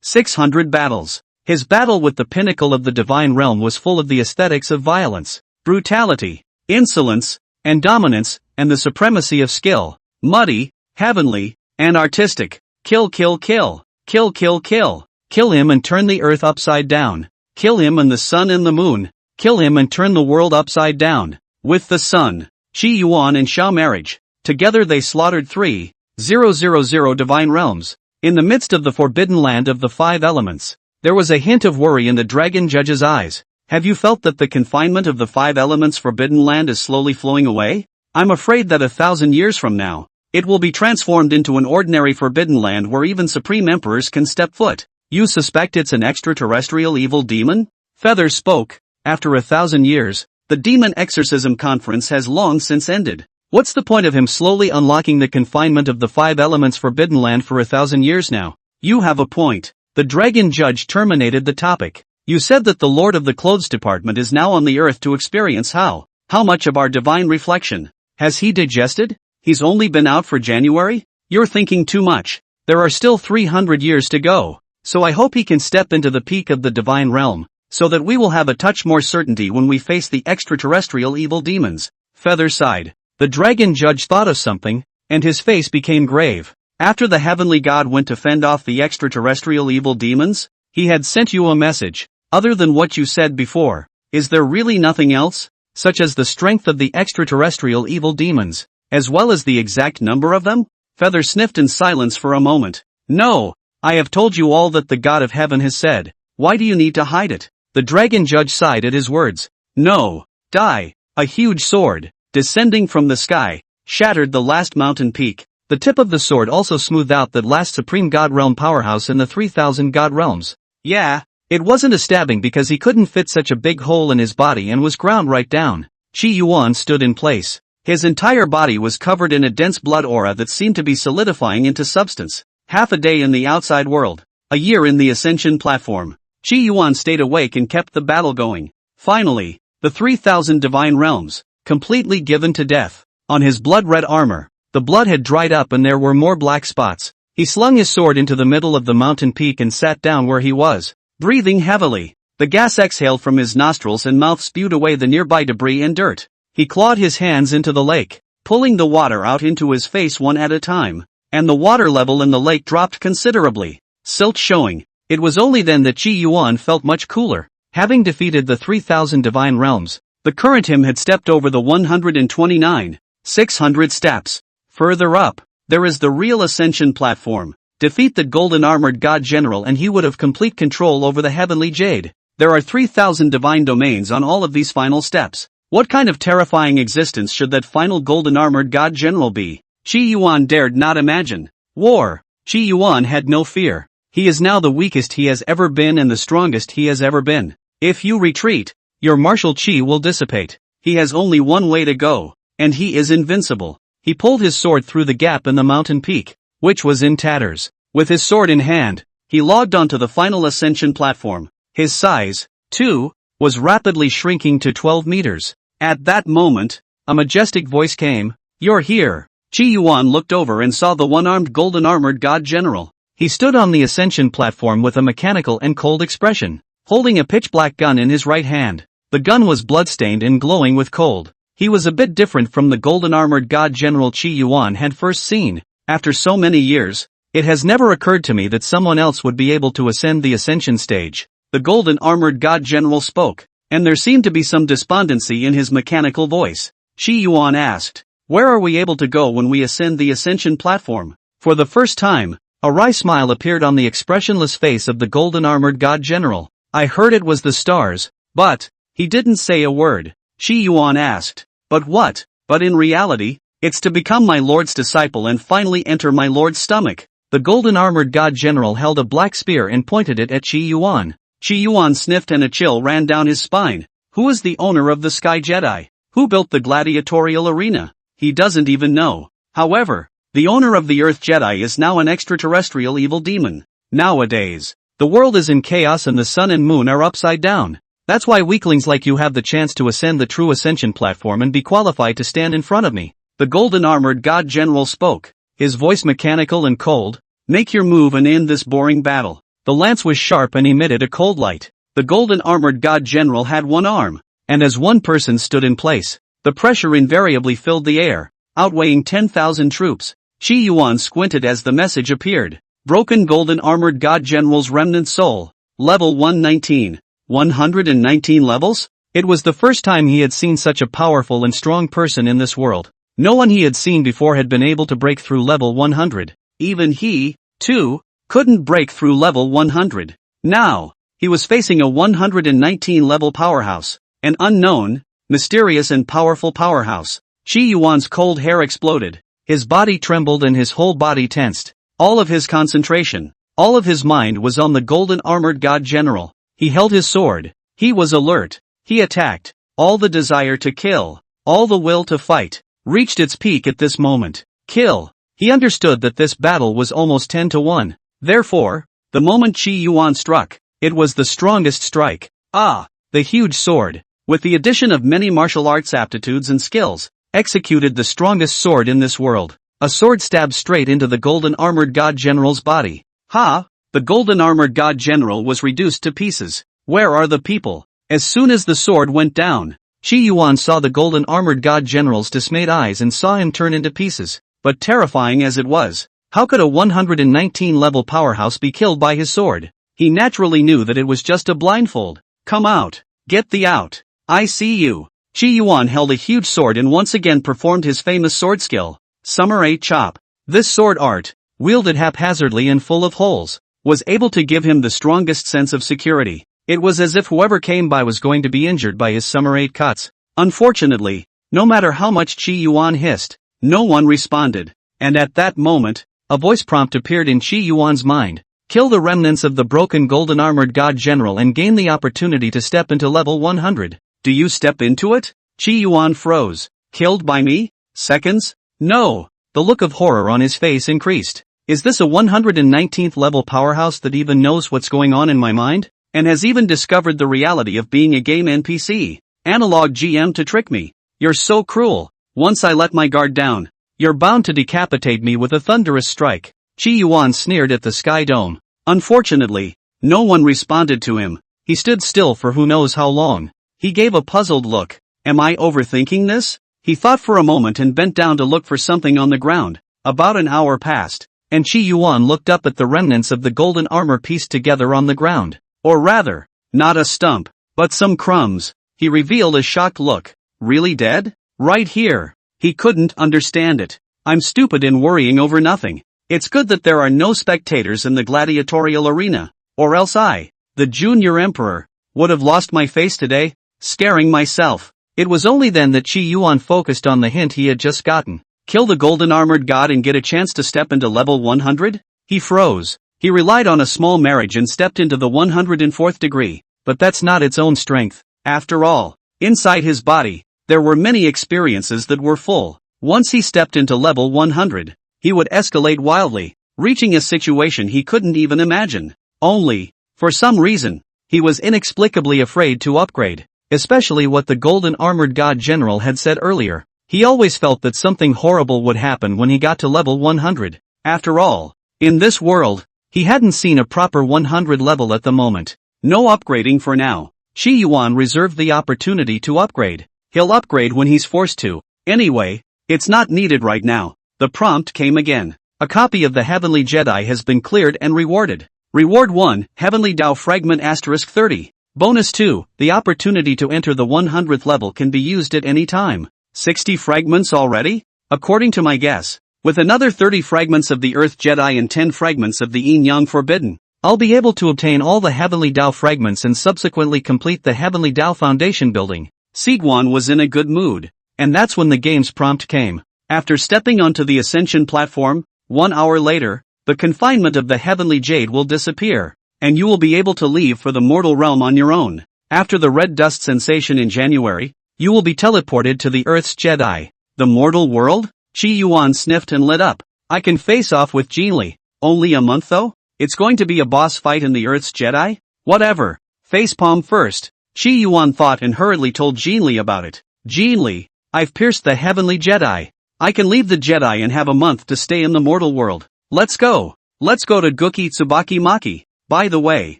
[SPEAKER 1] 600 battles. His battle with the pinnacle of the Divine Realm was full of the aesthetics of violence, brutality, insolence, and dominance, and the supremacy of skill. Muddy, heavenly, and artistic. Kill, kill, kill. Kill, kill, kill. Kill him and turn the earth upside down. Kill him and the sun and the moon. Kill him and turn the world upside down. With the sun, Chi Yuan and Xiao marriage. Together they slaughtered 3,000 divine realms. In the midst of the forbidden land of the 5 elements, there was a hint of worry in the dragon judge's eyes. Have you felt that the confinement of the 5 elements forbidden land is slowly flowing away? I'm afraid that 1,000 years from now, it will be transformed into an ordinary forbidden land where even supreme emperors can step foot. You suspect it's an extraterrestrial evil demon? Feather spoke. After 1,000 years, the demon exorcism conference has long since ended. What's the point of him slowly unlocking the confinement of the 5 elements forbidden land for 1,000 years now? You have a point. The dragon judge terminated the topic. You said that the Lord of the Clothes Department is now on the earth to experience how much of our divine reflection has he digested? He's only been out for January? You're thinking too much. There are still 300 years to go. So I hope he can step into the peak of the divine realm, so that we will have a touch more certainty when we face the extraterrestrial evil demons. Feather sighed. The dragon judge thought of something, and his face became grave. After the heavenly god went to fend off the extraterrestrial evil demons, he had sent you a message. Other than what you said before, is there really nothing else? Such as the strength of the extraterrestrial evil demons, as well as the exact number of them? Feather sniffed in silence for a moment. No, I have told you all that the God of heaven has said. Why do you need to hide it? The dragon judge sighed at his words. No, die. A huge sword, descending from the sky, shattered the last mountain peak. The tip of the sword also smoothed out that last supreme god realm powerhouse in the 3,000 god realms. Yeah, it wasn't a stabbing because he couldn't fit such a big hole in his body and was ground right down. Qi Yuan stood in place. His entire body was covered in a dense blood aura that seemed to be solidifying into substance. Half a day in the outside world. A year in the ascension platform. Qi Yuan stayed awake and kept the battle going. Finally, the 3,000 divine realms, completely given to death. On his blood-red armor, the blood had dried up and there were more black spots. He slung his sword into the middle of the mountain peak and sat down where he was, breathing heavily. The gas exhaled from his nostrils and mouth spewed away the nearby debris and dirt. He clawed his hands into the lake, pulling the water out into his face one at a time, and the water level in the lake dropped considerably, silt showing. It was only then that Qi Yuan felt much cooler. Having defeated the 3,000 divine realms, the current him had stepped over the 129,600 steps. Further up, there is the real ascension platform. Defeat the golden armored god general and he would have complete control over the heavenly jade. There are 3,000 divine domains on all of these final steps. What kind of terrifying existence should that final golden armored god general be? Qi Yuan dared not imagine. War. Qi Yuan had no fear. He is now the weakest he has ever been and the strongest he has ever been. If you retreat, your martial qi will dissipate. He has only one way to go, and he is invincible. He pulled his sword through the gap in the mountain peak, which was in tatters. With his sword in hand, he logged onto the final ascension platform. His size, too, was rapidly shrinking to 12 meters. At that moment, a majestic voice came. You're here. Qi Yuan looked over and saw the one-armed golden armored god general. He stood on the ascension platform with a mechanical and cold expression, holding a pitch-black gun in his right hand. The gun was blood-stained and glowing with cold. He was a bit different from the golden armored god general Qi Yuan had first seen. After so many years, it has never occurred to me that someone else would be able to ascend the ascension stage. The golden armored god general spoke, and there seemed to be some despondency in his mechanical voice. Qi Yuan asked, where are we able to go when we ascend the ascension platform? For the first time, a wry smile appeared on the expressionless face of the golden armored god general. I heard it was the stars, but, he didn't say a word. Qi Yuan asked, but what? But in reality, it's to become my lord's disciple and finally enter my lord's stomach. The golden armored god general held a black spear and pointed it at Qi Yuan. Qi Yuan sniffed and a chill ran down his spine. Who is the owner of the Sky Jedi? Who built the gladiatorial arena? He doesn't even know. However, the owner of the Earth Jedi is now an extraterrestrial evil demon. Nowadays, the world is in chaos and the sun and moon are upside down. That's why weaklings like you have the chance to ascend the true ascension platform and be qualified to stand in front of me. The golden armored god general spoke, his voice mechanical and cold. Make your move and end this boring battle. The lance was sharp and emitted a cold light. The golden armored god general had one arm, and as one person stood in place, the pressure invariably filled the air, outweighing 10,000 troops. Qi Yuan squinted as the message appeared. Broken golden armored god general's remnant soul. Level 119. 119 levels? It was the first time he had seen such a powerful and strong person in this world. No one he had seen before had been able to break through level 100. Even he, too, couldn't break through level 100. Now, he was facing a 119 level powerhouse. An unknown, mysterious and powerful powerhouse. Qi Yuan's cold hair exploded. His body trembled and his whole body tensed. All of his concentration, all of his mind was on the golden armored god general. He held his sword. He was alert. He attacked. All the desire to kill, all the will to fight, reached its peak at this moment. Kill. He understood that this battle was almost 10-1. Therefore, the moment Qi Yuan struck, it was the strongest strike. The huge sword, with the addition of many martial arts aptitudes and skills, executed the strongest sword in this world. A sword stabbed straight into the golden armored god general's body. The golden armored god general was reduced to pieces. Where are the people? As soon as the sword went down, Qi Yuan saw the golden armored god general's dismayed eyes and saw him turn into pieces. But terrifying as it was, how could a 119-level powerhouse be killed by his sword? He naturally knew that it was just a blindfold. Come out. Get thee out. I see you. Qi Yuan held a huge sword and once again performed his famous sword skill, Samurai Chop. This sword art, wielded haphazardly and full of holes, was able to give him the strongest sense of security. It was as if whoever came by was going to be injured by his samurai cuts. Unfortunately, no matter how much Qi Yuan hissed, no one responded. And at that moment, a voice prompt appeared in Qi Yuan's mind. Kill the remnants of the broken golden armored god general and gain the opportunity to step into level 100. Do you step into it? Qi Yuan froze. Killed by me? Seconds? No. The look of horror on his face increased. Is this a 119th level powerhouse that even knows what's going on in my mind? And has even discovered the reality of being a game NPC? Analog GM to trick me. You're so cruel. Once I let my guard down, you're bound to decapitate me with a thunderous strike. Qi Yuan sneered at the sky dome. Unfortunately, no one responded to him. He stood still for who knows how long. He gave a puzzled look. Am I overthinking this? He thought for a moment and bent down to look for something on the ground. About an hour passed, and Qi Yuan looked up at the remnants of the golden armor pieced together on the ground. Or rather, not a stump, but some crumbs. He revealed a shocked look. Really dead? Right here. He couldn't understand it. I'm stupid in worrying over nothing. It's good that there are no spectators in the gladiatorial arena, or else I, the junior emperor, would have lost my face today, scaring myself. It was only then that Qi Yuan focused on the hint he had just gotten. Kill the golden armored god and get a chance to step into level 100? He froze. He relied on a small marriage and stepped into the 104th degree, but that's not its own strength. After all, inside his body, there were many experiences that were full. Once he stepped into level 100, he would escalate wildly, reaching a situation he couldn't even imagine. Only, for some reason, he was inexplicably afraid to upgrade, especially what the golden armored god general had said earlier. He always felt that something horrible would happen when he got to level 100. After all, in this world, he hadn't seen a proper 100 level at the moment. No upgrading for now. Qi Yuan reserved the opportunity to upgrade. He'll upgrade when he's forced to. Anyway, it's not needed right now. The prompt came again. A copy of the Heavenly Jedi has been cleared and rewarded. Reward 1, Heavenly Dao Fragment *30. Bonus 2, the opportunity to enter the 100th level can be used at any time. 60 fragments already? According to my guess. With another 30 fragments of the Earth Jedi and 10 fragments of the Yin Yang Forbidden, I'll be able to obtain all the Heavenly Dao fragments and subsequently complete the Heavenly Dao Foundation building. Sigwan was in a good mood. And that's when the game's prompt came. After stepping onto the Ascension platform, 1 hour later, the confinement of the Heavenly Jade will disappear, and you will be able to leave for the mortal realm on your own. After the red dust sensation in January, you will be teleported to the Earth's Jedi. The mortal world? Qi Yuan sniffed and lit up. I can face off with Jinli. Only a month though? It's going to be a boss fight in the Earth's Jedi? Whatever. Facepalm first. Qi Yuan thought and hurriedly told Jinli about it. Jinli, I've pierced the Heavenly Jedi. I can leave the Jedi and have a month to stay in the mortal world. Let's go. Let's go to Guki Tsubaki Maki. By the way,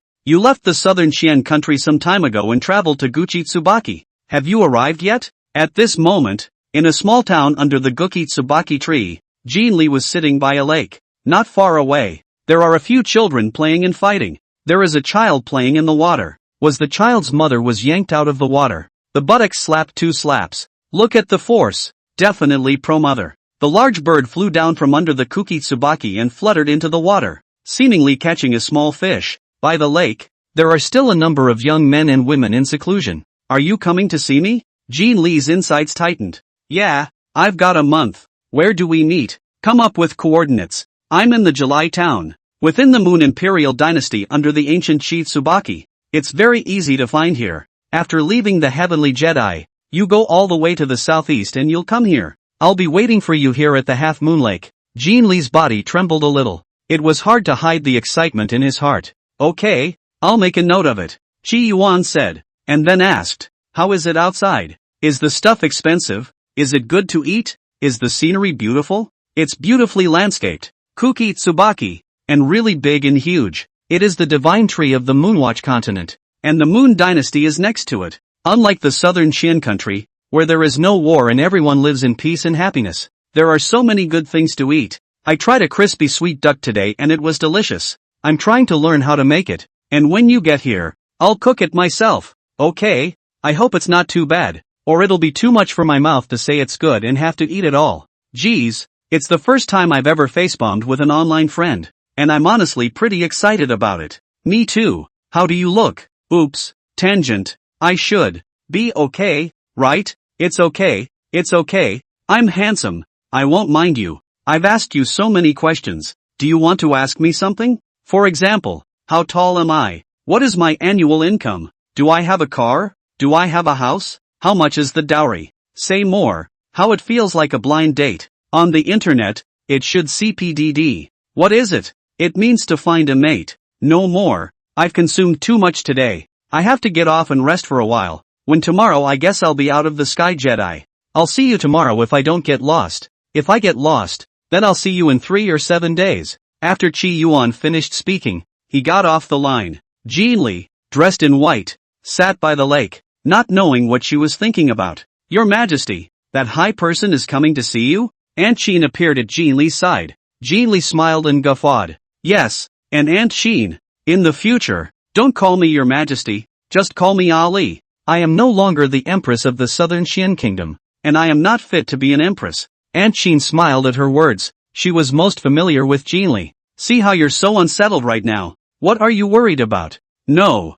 [SPEAKER 1] you left the southern Xian country some time ago and traveled to Gucci Tsubaki. Have you arrived yet? At this moment, in a small town under the Guki Tsubaki tree, Jinli was sitting by a lake. Not far away, there are a few children playing and fighting. There is a child playing in the water. The child's mother was yanked out of the water. The buttocks slapped 2 slaps. Look at the force. Definitely pro-mother. The large bird flew down from under the Kuki Tsubaki and fluttered into the water, seemingly catching a small fish. By the lake, there are still a number of young men and women in seclusion. Are you coming to see me? Jean Lee's insides tightened. Yeah, I've got a month. Where do we meet? Come up with coordinates. I'm in the July town, within the Moon Imperial Dynasty under the ancient Chief Tsubaki. It's very easy to find here. After leaving the Heavenly Jedi, you go all the way to the southeast and you'll come here. I'll be waiting for you here at the Half Moon Lake. Jean Lee's body trembled a little. It was hard to hide the excitement in his heart. Okay, I'll make a note of it, Qi Yuan said, and then asked, how is it outside? Is the stuff expensive? Is it good to eat? Is the scenery beautiful? It's beautifully landscaped, Kuki Tsubaki, and really big and huge. It is the divine tree of the Moonwatch continent, and the Moon Dynasty is next to it. Unlike the southern Qian country, where there is no war and everyone lives in peace and happiness, there are so many good things to eat. I tried a crispy sweet duck today and it was delicious. I'm trying to learn how to make it, and when you get here, I'll cook it myself, okay? I hope it's not too bad, or it'll be too much for my mouth to say it's good and have to eat it all. Geez, it's the first time I've ever facebombed with an online friend, and I'm honestly pretty excited about it. Me too. How do you look? Oops, tangent. I should be okay, right? It's okay, it's okay. I'm handsome. I won't mind you. I've asked you so many questions. Do you want to ask me something? For example, how tall am I? What is my annual income? Do I have a car? Do I have a house? How much is the dowry? Say more. How it feels like a blind date. On the internet, it should CPDD. What is it? It means to find a mate. No more. I've consumed too much today. I have to get off and rest for a while. When tomorrow I guess I'll be out of the sky Jedi. I'll see you tomorrow if I don't get lost. If I get lost, then I'll see you in 3 or 7 days. After Qi Yuan finished speaking, he got off the line. Jean Li, dressed in white, sat by the lake, not knowing what she was thinking about. Your Majesty, that high person is coming to see you? Aunt Sheen appeared at Jean Li's side. Jean Li smiled and guffawed. Yes, and Aunt Sheen, in the future, don't call me Your Majesty, just call me Ali. I am no longer the Empress of the Southern Qian Kingdom, and I am not fit to be an Empress. Aunt Sheen smiled at her words. She was most familiar with Jean Li. See how you're so unsettled right now. What are you worried about? No,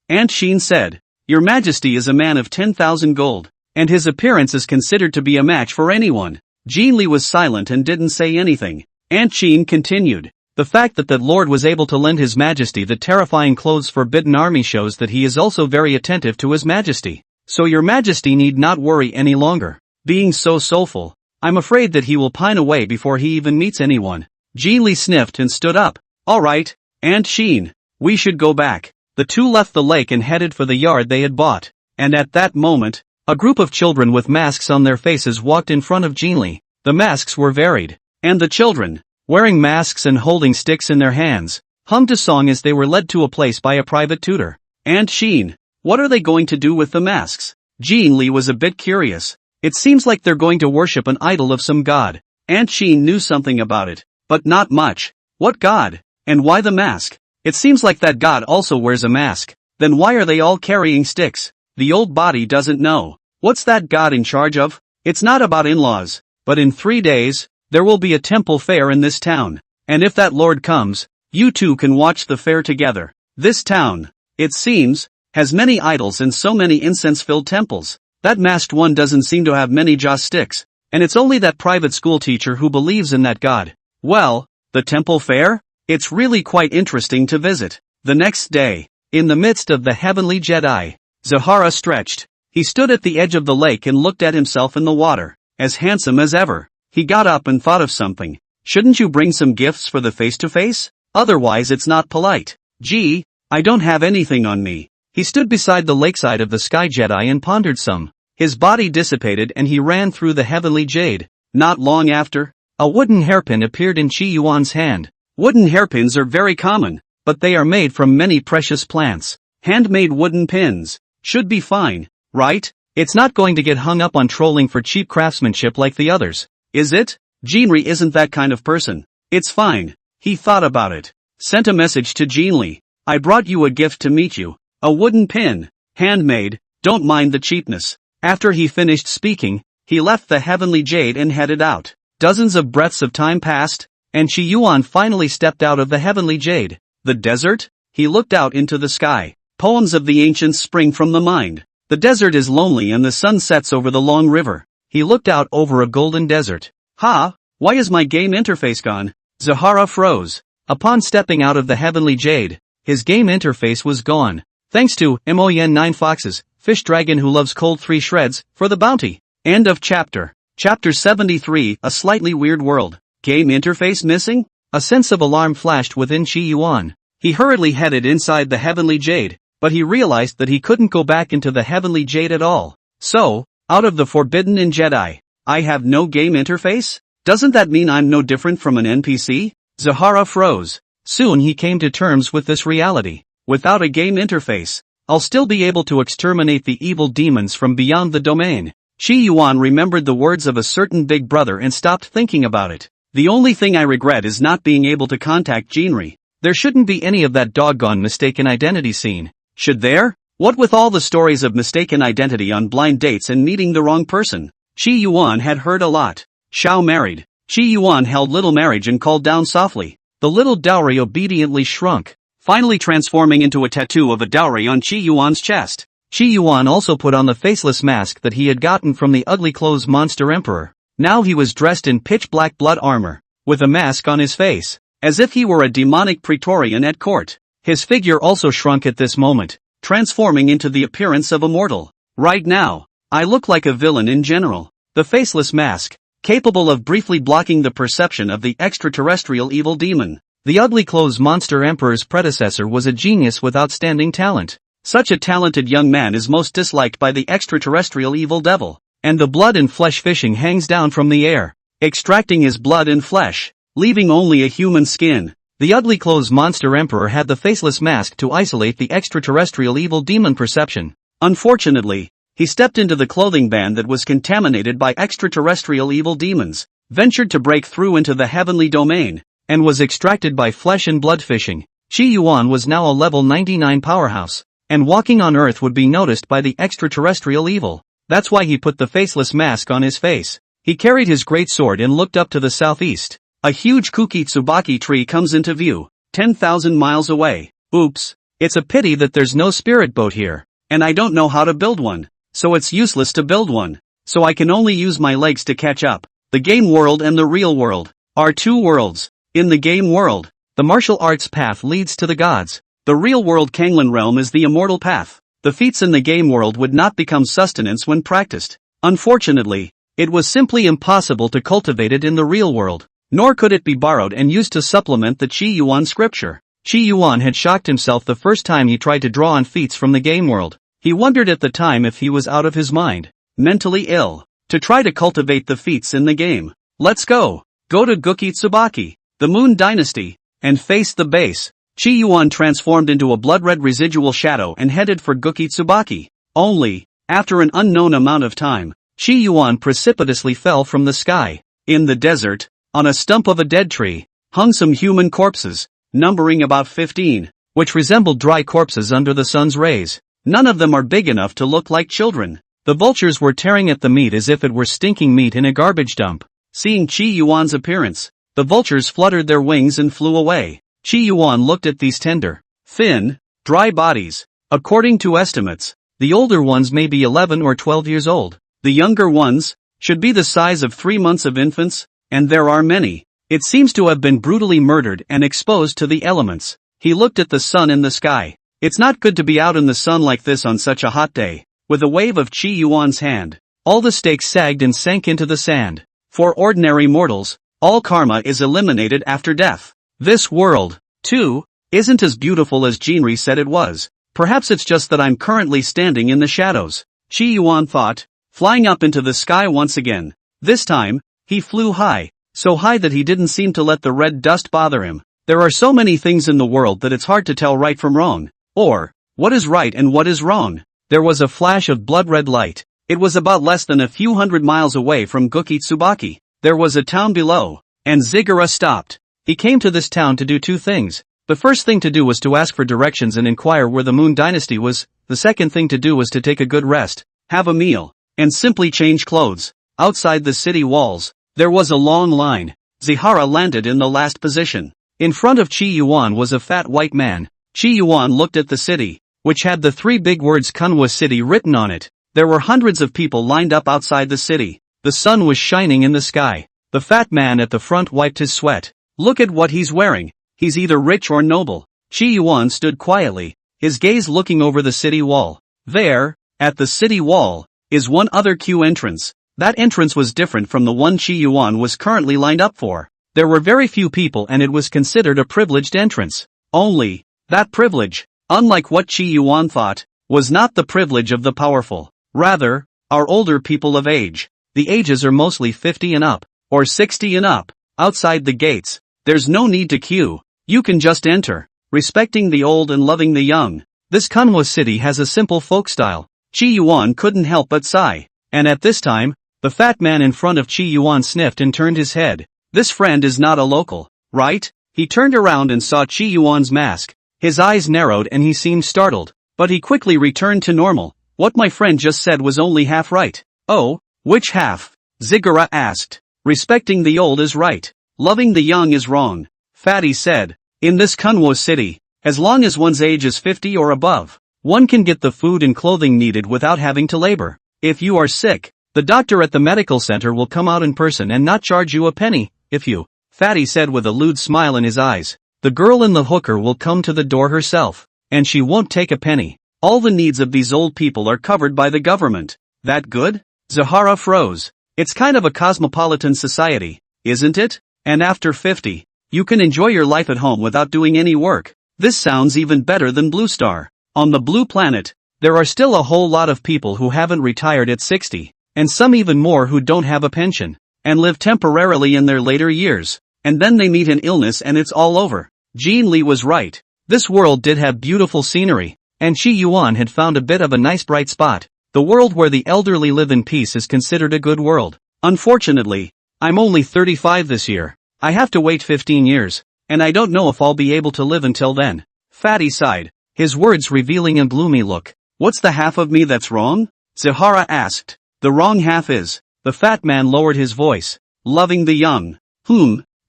[SPEAKER 1] Aunt Sheen said. Your Majesty is a man of 10,000 gold, and his appearance is considered to be a match for anyone. Jean Li was silent and didn't say anything. Aunt Sheen continued. The fact that Lord was able to lend His Majesty the terrifying clothes Forbidden Army shows that he is also very attentive to His Majesty. So Your Majesty need not worry any longer. Being so soulful, I'm afraid that he will pine away before he even meets anyone. Jean Li sniffed and stood up. All right, Aunt Sheen, we should go back. The two left the lake and headed for the yard they had bought. And at that moment, a group of children with masks on their faces walked in front of Jean Li. The masks were varied, and the children, wearing masks and holding sticks in their hands, hummed a song as they were led to a place by a private tutor. Aunt Sheen, what are they going to do with the masks? Jean Li was a bit curious. It seems like they're going to worship an idol of some god. Aunt Sheen knew something about it, but not much. What god? And why the mask? It seems like that god also wears a mask. Then why are they all carrying sticks? The old body doesn't know. What's that god in charge of? It's not about in-laws, but in 3 days, there will be a temple fair in this town. And if that lord comes, you two can watch the fair together. This town, it seems, has many idols and so many incense-filled temples. That masked one doesn't seem to have many joss sticks, and it's only that private school teacher who believes in that god. Well, the temple fair? It's really quite interesting to visit. The next day, in the midst of the heavenly Jedi, Zahara stretched. He stood at the edge of the lake and looked at himself in the water, as handsome as ever. He got up and thought of something. Shouldn't you bring some gifts for the face-to-face? Otherwise it's not polite. Gee, I don't have anything on me. He stood beside the lakeside of the Sky Jedi and pondered some. His body dissipated and he ran through the heavenly jade. Not long after, a wooden hairpin appeared in Qi Yuan's hand. Wooden hairpins are very common, but they are made from many precious plants. Handmade wooden pins should be fine, right? It's not going to get hung up on trolling for cheap craftsmanship like the others, is it? Jean Li isn't that kind of person. It's fine. He thought about it. Sent a message to Jean Li. I brought you a gift to meet you. A wooden pin. Handmade, don't mind the cheapness. After he finished speaking, he left the heavenly jade and headed out. Dozens of breaths of time passed, and Qi Yuan finally stepped out of the heavenly jade. The desert? He looked out into the sky. Poems of the ancients spring from the mind. The desert is lonely and the sun sets over the long river. He looked out over a golden desert. Ha! Why is my game interface gone? Zahara froze. Upon stepping out of the heavenly jade, his game interface was gone. Thanks to MON 9 Foxes, Fish Dragon Who Loves Cold 3 Shreds, for the bounty. End of chapter. Chapter 73, A Slightly Weird World. Game interface missing? A sense of alarm flashed within Qi Yuan. He hurriedly headed inside the heavenly jade, but he realized that he couldn't go back into the heavenly jade at all. So, out of the forbidden in Jedi, I have no game interface? Doesn't that mean I'm no different from an NPC? Zahara froze. Soon he came to terms with this reality. Without a game interface, I'll still be able to exterminate the evil demons from beyond the domain. Shi Yuan remembered the words of a certain big brother and stopped thinking about it. The only thing I regret is not being able to contact Jinri. There shouldn't be any of that doggone mistaken identity scene. Should there? What with all the stories of mistaken identity on blind dates and meeting the wrong person? Shi Yuan had heard a lot. Xiao married. Shi Yuan held little marriage and called down softly. The little dowry obediently shrunk, finally transforming into a tattoo of a dowry on Shi Yuan's chest. Shi Yuan also put on the faceless mask that he had gotten from the ugly clothes monster emperor. Now he was dressed in pitch-black blood armor, with a mask on his face, as if he were a demonic praetorian at court. His figure also shrunk at this moment, transforming into the appearance of a mortal. Right now, I look like a villain in general. The faceless mask, capable of briefly blocking the perception of the extraterrestrial evil demon. The ugly clothes monster emperor's predecessor was a genius with outstanding talent. Such a talented young man is most disliked by the extraterrestrial evil devil, and the blood and flesh fishing hangs down from the air, extracting his blood and flesh, leaving only a human skin. The ugly clothes monster emperor had the faceless mask to isolate the extraterrestrial evil demon perception. Unfortunately, he stepped into the clothing band that was contaminated by extraterrestrial evil demons, ventured to break through into the heavenly domain, and was extracted by flesh and blood fishing. Shi Yuan was now a level 99 powerhouse, and walking on Earth would be noticed by the extraterrestrial evil. That's why he put the faceless mask on his face. He carried his great sword and looked up to the southeast. A huge Kukitsubaki tree comes into view, 10,000 miles away. Oops, it's a pity that there's no spirit boat here, and I don't know how to build one, so it's useless to build one. So I can only use my legs to catch up. The game world and the real world are two worlds. In the game world, the martial arts path leads to the gods. The real world Kanglan realm is the immortal path. The feats in the game world would not become sustenance when practiced. Unfortunately, it was simply impossible to cultivate it in the real world. Nor could it be borrowed and used to supplement the Qi Yuan scripture. Qi Yuan had shocked himself the first time he tried to draw on feats from the game world. He wondered at the time if he was out of his mind, mentally ill, to try to cultivate the feats in the game. Let's go. Go to Gukitsubaki, the Moon Dynasty, and face the base. Qi Yuan transformed into a blood-red residual shadow and headed for Gukitsubaki. Only, after an unknown amount of time, Qi Yuan precipitously fell from the sky. In the desert, on a stump of a dead tree, hung some human corpses, numbering about 15, which resembled dry corpses under the sun's rays. None of them are big enough to look like children. The vultures were tearing at the meat as if it were stinking meat in a garbage dump. Seeing Qi Yuan's appearance, the vultures fluttered their wings and flew away. Qi Yuan looked at these tender, thin, dry bodies. According to estimates, the older ones may be 11 or 12 years old. The younger ones should be the size of 3 months of infants. And there are many. It seems to have been brutally murdered and exposed to the elements. He looked at the sun in the sky. It's not good to be out in the sun like this on such a hot day. With a wave of Qi Yuan's hand, all the stakes sagged and sank into the sand. For ordinary mortals, all karma is eliminated after death. This world, too, isn't as beautiful as Jinri said it was. Perhaps it's just that I'm currently standing in the shadows. Qi Yuan thought, flying up into the sky once again. This time, he flew high, so high that he didn't seem to let the red dust bother him. There are so many things in the world that it's hard to tell right from wrong, or what is right and what is wrong. There was a flash of blood-red light. It was about less than a few hundred miles away from Gukitsubaki. There was a town below, and Zigura stopped. He came to this town to do two things. The first thing to do was to ask for directions and inquire where the Moon Dynasty was. The second thing to do was to take a good rest, have a meal, and simply change clothes. Outside the city walls, there was a long line. Zihara landed in the last position. In front of Qi Yuan was a fat white man. Qi Yuan looked at the city, which had the 3 big words Kunwa City written on it. There were hundreds of people lined up outside the city. The sun was shining in the sky. The fat man at the front wiped his sweat. Look at what he's wearing. He's either rich or noble. Qi Yuan stood quietly, his gaze looking over the city wall. There, at the city wall, is one other queue entrance. That entrance was different from the one Qi Yuan was currently lined up for. There were very few people and it was considered a privileged entrance. Only, that privilege, unlike what Qi Yuan thought, was not the privilege of the powerful. Rather, our older people of age. The ages are mostly 50 and up, or 60 and up. Outside the gates, there's no need to queue. You can just enter, respecting the old and loving the young. This Kunwo city has a simple folk style. Chi Yuan couldn't help but sigh. And at this time, the fat man in front of Chi Yuan sniffed and turned his head. This friend is not a local, right? He turned around and saw Chi Yuan's mask. His eyes narrowed and he seemed startled. But he quickly returned to normal. What my friend just said was only half right. Oh, which half? Ziggurat asked. Respecting the old is right. Loving the young is wrong. Fatty said. In this Kunwo city, as long as one's age is 50 or above, one can get the food and clothing needed without having to labor. If you are sick, the doctor at the medical center will come out in person and not charge you a penny. If you, Fatty said with a lewd smile in his eyes, the girl in the hooker will come to the door herself, and she won't take a penny. All the needs of these old people are covered by the government. That good? Zahara froze. It's kind of a cosmopolitan society, isn't it? And after 50, you can enjoy your life at home without doing any work. This sounds even better than Blue Star. On the blue planet, there are still a whole lot of people who haven't retired at 60, and some even more who don't have a pension, and live temporarily in their later years, and then they meet an illness and it's all over. Jean Lee was right. This world did have beautiful scenery, and Chi Yuan had found a bit of a nice bright spot. The world where the elderly live in peace is considered a good world. Unfortunately, I'm only 35 this year. I have to wait 15 years, and I don't know if I'll be able to live until then. Fatty sighed, his words revealing a gloomy look. What's the half of me that's wrong? Zahara asked. The wrong half is, the fat man lowered his voice, loving the young.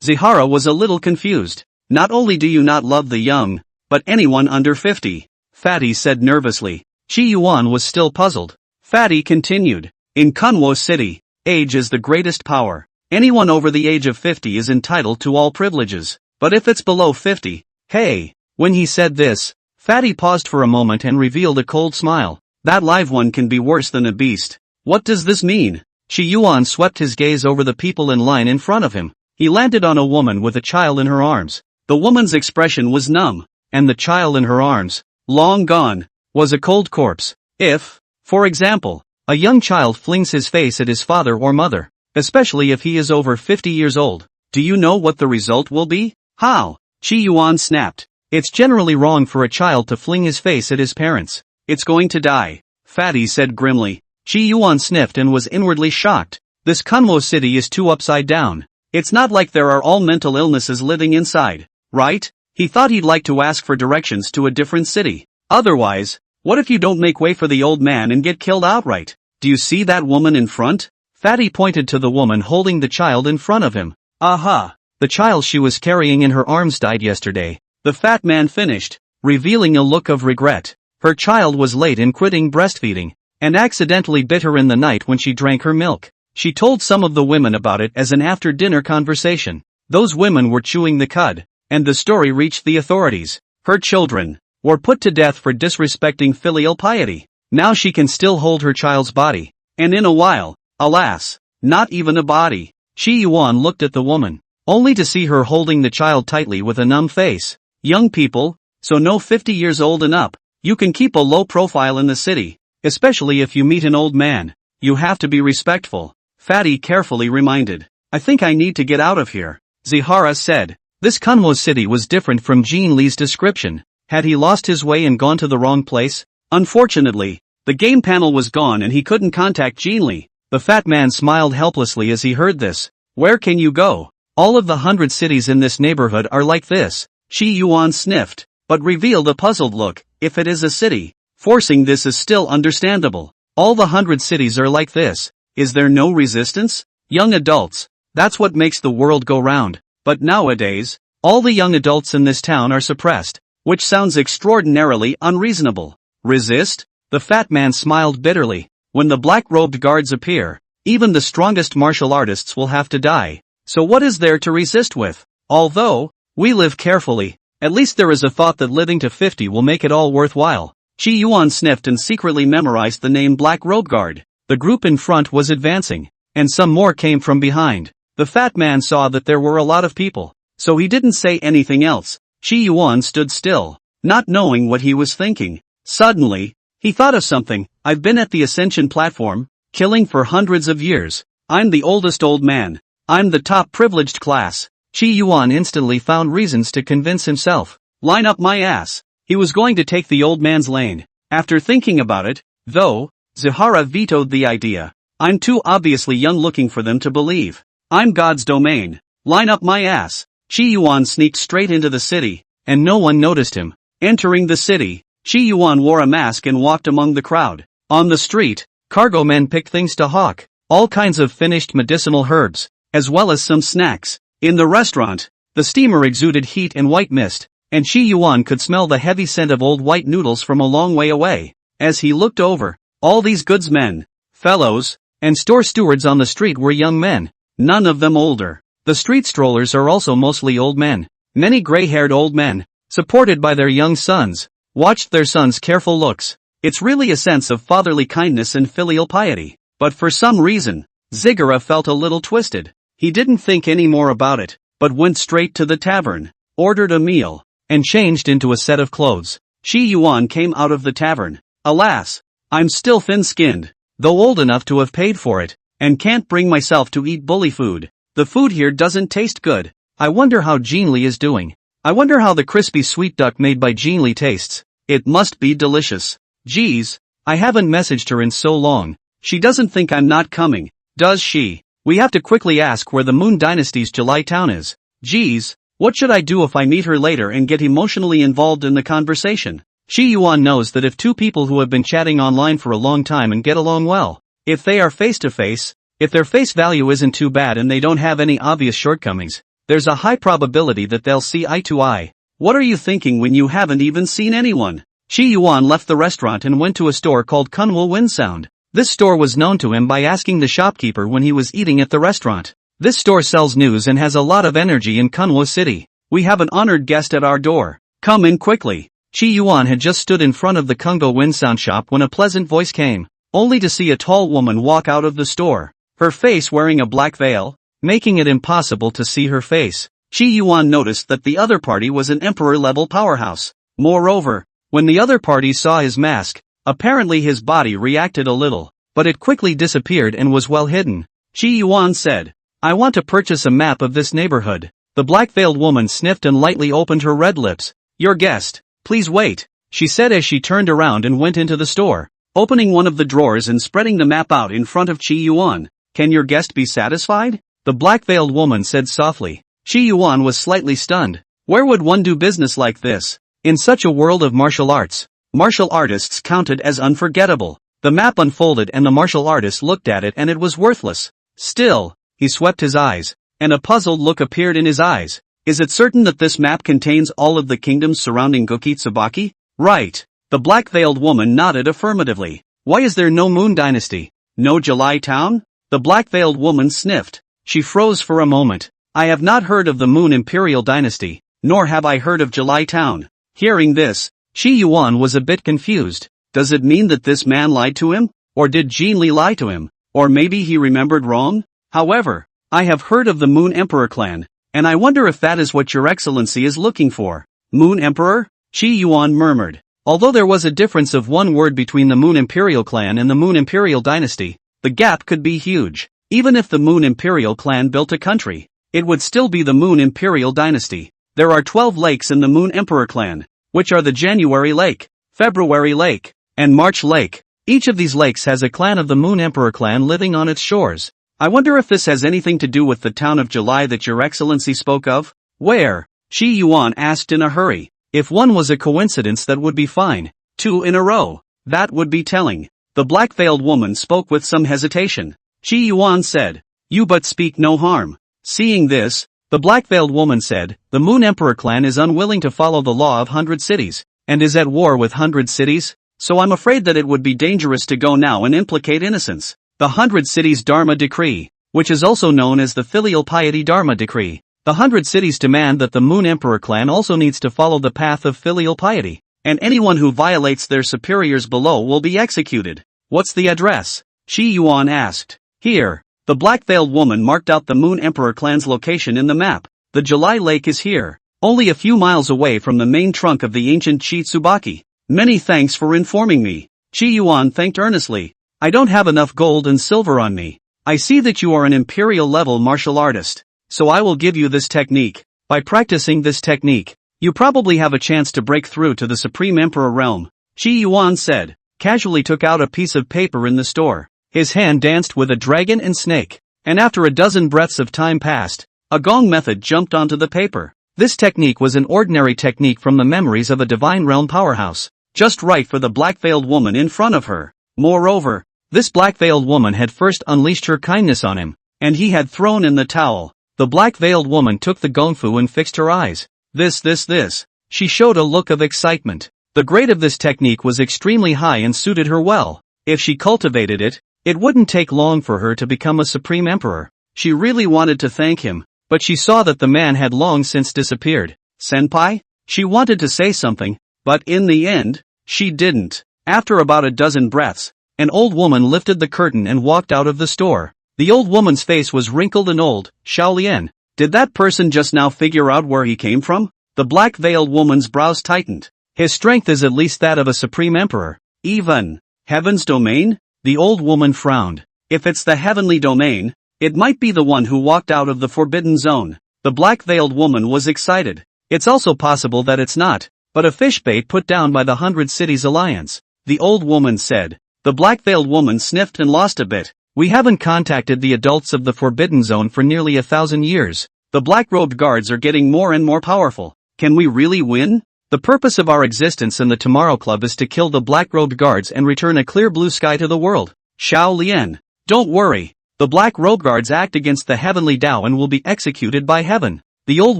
[SPEAKER 1] Zahara was a little confused. Not only do you not love the young, but anyone under 50, Fatty said nervously. Chi Yuan was still puzzled. Fatty continued. In Kunwo City, age is the greatest power. Anyone over the age of 50 is entitled to all privileges. But if it's below 50, hey. When he said this, Fatty paused for a moment and revealed a cold smile. That live one can be worse than a beast. What does this mean? Chi Yuan swept his gaze over the people in line in front of him. He landed on a woman with a child in her arms. The woman's expression was numb, and the child in her arms, long gone, was a cold corpse. If, for example, a young child flings his face at his father or mother, especially if he is over 50 years old, do you know what the result will be? How? Chi Yuan snapped. It's generally wrong for a child to fling his face at his parents. It's going to die, Fatty said grimly. Chi Yuan sniffed and was inwardly shocked. This Kunwo city is too upside down. It's not like there are all mental illnesses living inside, right? He thought he'd like to ask for directions to a different city. Otherwise, what if you don't make way for the old man and get killed outright? Do you see that woman in front? Fatty pointed to the woman holding the child in front of him. Aha! The child she was carrying in her arms died yesterday. The fat man finished, revealing a look of regret. Her child was late in quitting breastfeeding, and accidentally bit her in the night when she drank her milk. She told some of the women about it as an after-dinner conversation. Those women were chewing the cud, and the story reached the authorities. Her children were put to death for disrespecting filial piety. Now she can still hold her child's body, and in a while, alas, not even a body. Chi Yuan looked at the woman, only to see her holding the child tightly with a numb face. Young people, so no 50 years old and up, you can keep a low profile in the city, especially if you meet an old man. You have to be respectful, Fatty carefully reminded. I think I need to get out of here, Zahara said. This Kunwo city was different from Jean Lee's description. Had he lost his way and gone to the wrong place? Unfortunately, the game panel was gone and he couldn't contact Jean Lee. The fat man smiled helplessly as he heard this. Where can you go? All of the 100 cities in this neighborhood are like this. Chi Yuan sniffed, but revealed a puzzled look. If it is a city, forcing this is still understandable. All the 100 cities are like this. Is there no resistance? Young adults. That's what makes the world go round. But nowadays, all the young adults in this town are suppressed, which sounds extraordinarily unreasonable. Resist? The fat man smiled bitterly. When the black-robed guards appear, even the strongest martial artists will have to die. So what is there to resist with? Although we live carefully, at least there is a thought that living to 50 will make it all worthwhile. Chi Yuan sniffed and secretly memorized the name Black Robe Guard. The group in front was advancing, and some more came from behind. The fat man saw that there were a lot of people, so he didn't say anything else. Chi Yuan stood still, not knowing what he was thinking. Suddenly, he thought of something. I've been at the Ascension platform, killing for hundreds of years. I'm the oldest old man. I'm the top privileged class. Chi Yuan instantly found reasons to convince himself. Line up my ass. He was going to take the old man's lane. After thinking about it, though, Zahara vetoed the idea. I'm too obviously young looking for them to believe. I'm God's domain. Line up my ass. Chi Yuan sneaked straight into the city, and no one noticed him. Entering the city, Chi Yuan wore a mask and walked among the crowd. On the street, cargo men picked things to hawk, all kinds of finished medicinal herbs, as well as some snacks. In the restaurant, the steamer exuded heat and white mist, and Chi Yuan could smell the heavy scent of old white noodles from a long way away. As he looked over, all these goods men, fellows, and store stewards on the street were young men, none of them older. The street strollers are also mostly old men. Many gray-haired old men, supported by their young sons, watched their sons' careful looks. It's really a sense of fatherly kindness and filial piety. But for some reason, Zigara felt a little twisted. He didn't think any more about it, but went straight to the tavern, ordered a meal, and changed into a set of clothes. Chi Yuan came out of the tavern. Alas, I'm still thin-skinned, though old enough to have paid for it, and can't bring myself to eat bully food. The food here doesn't taste good. I wonder how Jinli is doing. I wonder how the crispy sweet duck made by Jinli tastes. It must be delicious. Geez, I haven't messaged her in so long. She doesn't think I'm not coming, does she? We have to quickly ask where the Moon Dynasty's July town is. Geez, what should I do if I meet her later and get emotionally involved in the conversation? Chi Yuan knows that if two people who have been chatting online for a long time and get along well, if they are face to face, if their face value isn't too bad and they don't have any obvious shortcomings, there's a high probability that they'll see eye to eye. What are you thinking when you haven't even seen anyone? Chi Yuan left the restaurant and went to a store called Kunwo Windsound. This store was known to him by asking the shopkeeper when he was eating at the restaurant. This store sells news and has a lot of energy in Kunwo City. We have an honored guest at our door. Come in quickly. Chi Yuan had just stood in front of the Kungo Windsound shop when a pleasant voice came, only to see a tall woman walk out of the store, her face wearing a black veil, making it impossible to see her face. Chi Yuan noticed that the other party was an emperor-level powerhouse. Moreover, when the other party saw his mask, apparently his body reacted a little, but it quickly disappeared and was well hidden. Chi Yuan said, I want to purchase a map of this neighborhood. The black-veiled woman sniffed and lightly opened her red lips. Your guest, please wait, she said as she turned around and went into the store, opening one of the drawers and spreading the map out in front of Chi Yuan. Can your guest be satisfied? The black-veiled woman said softly. Chi Yuan was slightly stunned. Where would one do business like this? In such a world of martial arts, martial artists counted as unforgettable. The map unfolded and the martial artist looked at it and it was worthless. Still, he swept his eyes, and a puzzled look appeared in his eyes. Is it certain that this map contains all of the kingdoms surrounding Gokitsubaki? Right. The black-veiled woman nodded affirmatively. Why is there no Moon Dynasty? No July town? The black-veiled woman sniffed. She froze for a moment. I have not heard of the Moon Imperial Dynasty, nor have I heard of July town. Hearing this, Chi Yuan was a bit confused. Does it mean that this man lied to him? Or did Jinli lie to him? Or maybe he remembered wrong? However, I have heard of the Moon Emperor clan, and I wonder if that is what your excellency is looking for. Moon Emperor? Chi Yuan murmured. Although there was a difference of one word between the Moon Imperial clan and the Moon Imperial dynasty, the gap could be huge. Even if the Moon Imperial clan built a country, it would still be the Moon Imperial dynasty. There are 12 lakes in the Moon Emperor clan, which are the January Lake, February Lake, and March Lake. Each of these lakes has a clan of the Moon Emperor clan living on its shores. I wonder if this has anything to do with the town of July that your excellency spoke of? Where? Chi Yuan asked in a hurry. If one was a coincidence that would be fine. 2 in a row. That would be telling. The black-veiled woman spoke with some hesitation. Chi Yuan said, You but speak no harm. Seeing this, the black-veiled woman said, The Moon Emperor clan is unwilling to follow the law of 100 cities, and is at war with 100 cities, so I'm afraid that it would be dangerous to go now and implicate innocence. The 100 cities Dharma Decree, which is also known as the Filial Piety Dharma Decree. The 100 cities demand that the Moon Emperor clan also needs to follow the path of filial piety, and anyone who violates their superiors below will be executed. What's the address? Chi Yuan asked. Here. The black-veiled woman marked out the Moon Emperor clan's location in the map. The July Lake is here, only a few miles away from the main trunk of the ancient Chi Tsubaki. Many thanks for informing me. Chi Yuan thanked earnestly. I don't have enough gold and silver on me. I see that you are an imperial-level martial artist, so I will give you this technique. By practicing this technique, You probably have a chance to break through to the Supreme Emperor realm, Qi Yuan said, casually took out a piece of paper in the store. His hand danced with a dragon and snake, and after a dozen breaths of time passed, a gong method jumped onto the paper. This technique was an ordinary technique from the memories of a divine realm powerhouse, just right for the black-veiled woman in front of her. Moreover, this black-veiled woman had first unleashed her kindness on him, and he had thrown in the towel. The black-veiled woman took the gongfu and fixed her eyes. This. She showed a look of excitement. The grade of this technique was extremely high and suited her well. If she cultivated it, it wouldn't take long for her to become a supreme emperor. She really wanted to thank him, but she saw that the man had long since disappeared. Senpai? She wanted to say something, but in the end, she didn't. After about a dozen breaths, an old woman lifted the curtain and walked out of the store. The old woman's face was wrinkled and old. Shaolian, did that person just now figure out where he came from? The black-veiled woman's brows tightened. His strength is at least that of a supreme emperor. Even heaven's domain? The old woman frowned. If it's the heavenly domain, it might be the one who walked out of the forbidden zone. The black-veiled woman was excited. It's also possible that it's not, but a fishbait put down by the 100 Cities Alliance, the old woman said. The black-veiled woman sniffed and lost a bit. We haven't contacted the adults of the forbidden zone for nearly 1,000 years. The black-robed guards are getting more and more powerful. Can we really win? The purpose of our existence in the Tomorrow Club is to kill the black-robed guards and return a clear blue sky to the world. Shaolian, don't worry. The black-robed guards act against the heavenly Tao and will be executed by heaven. The old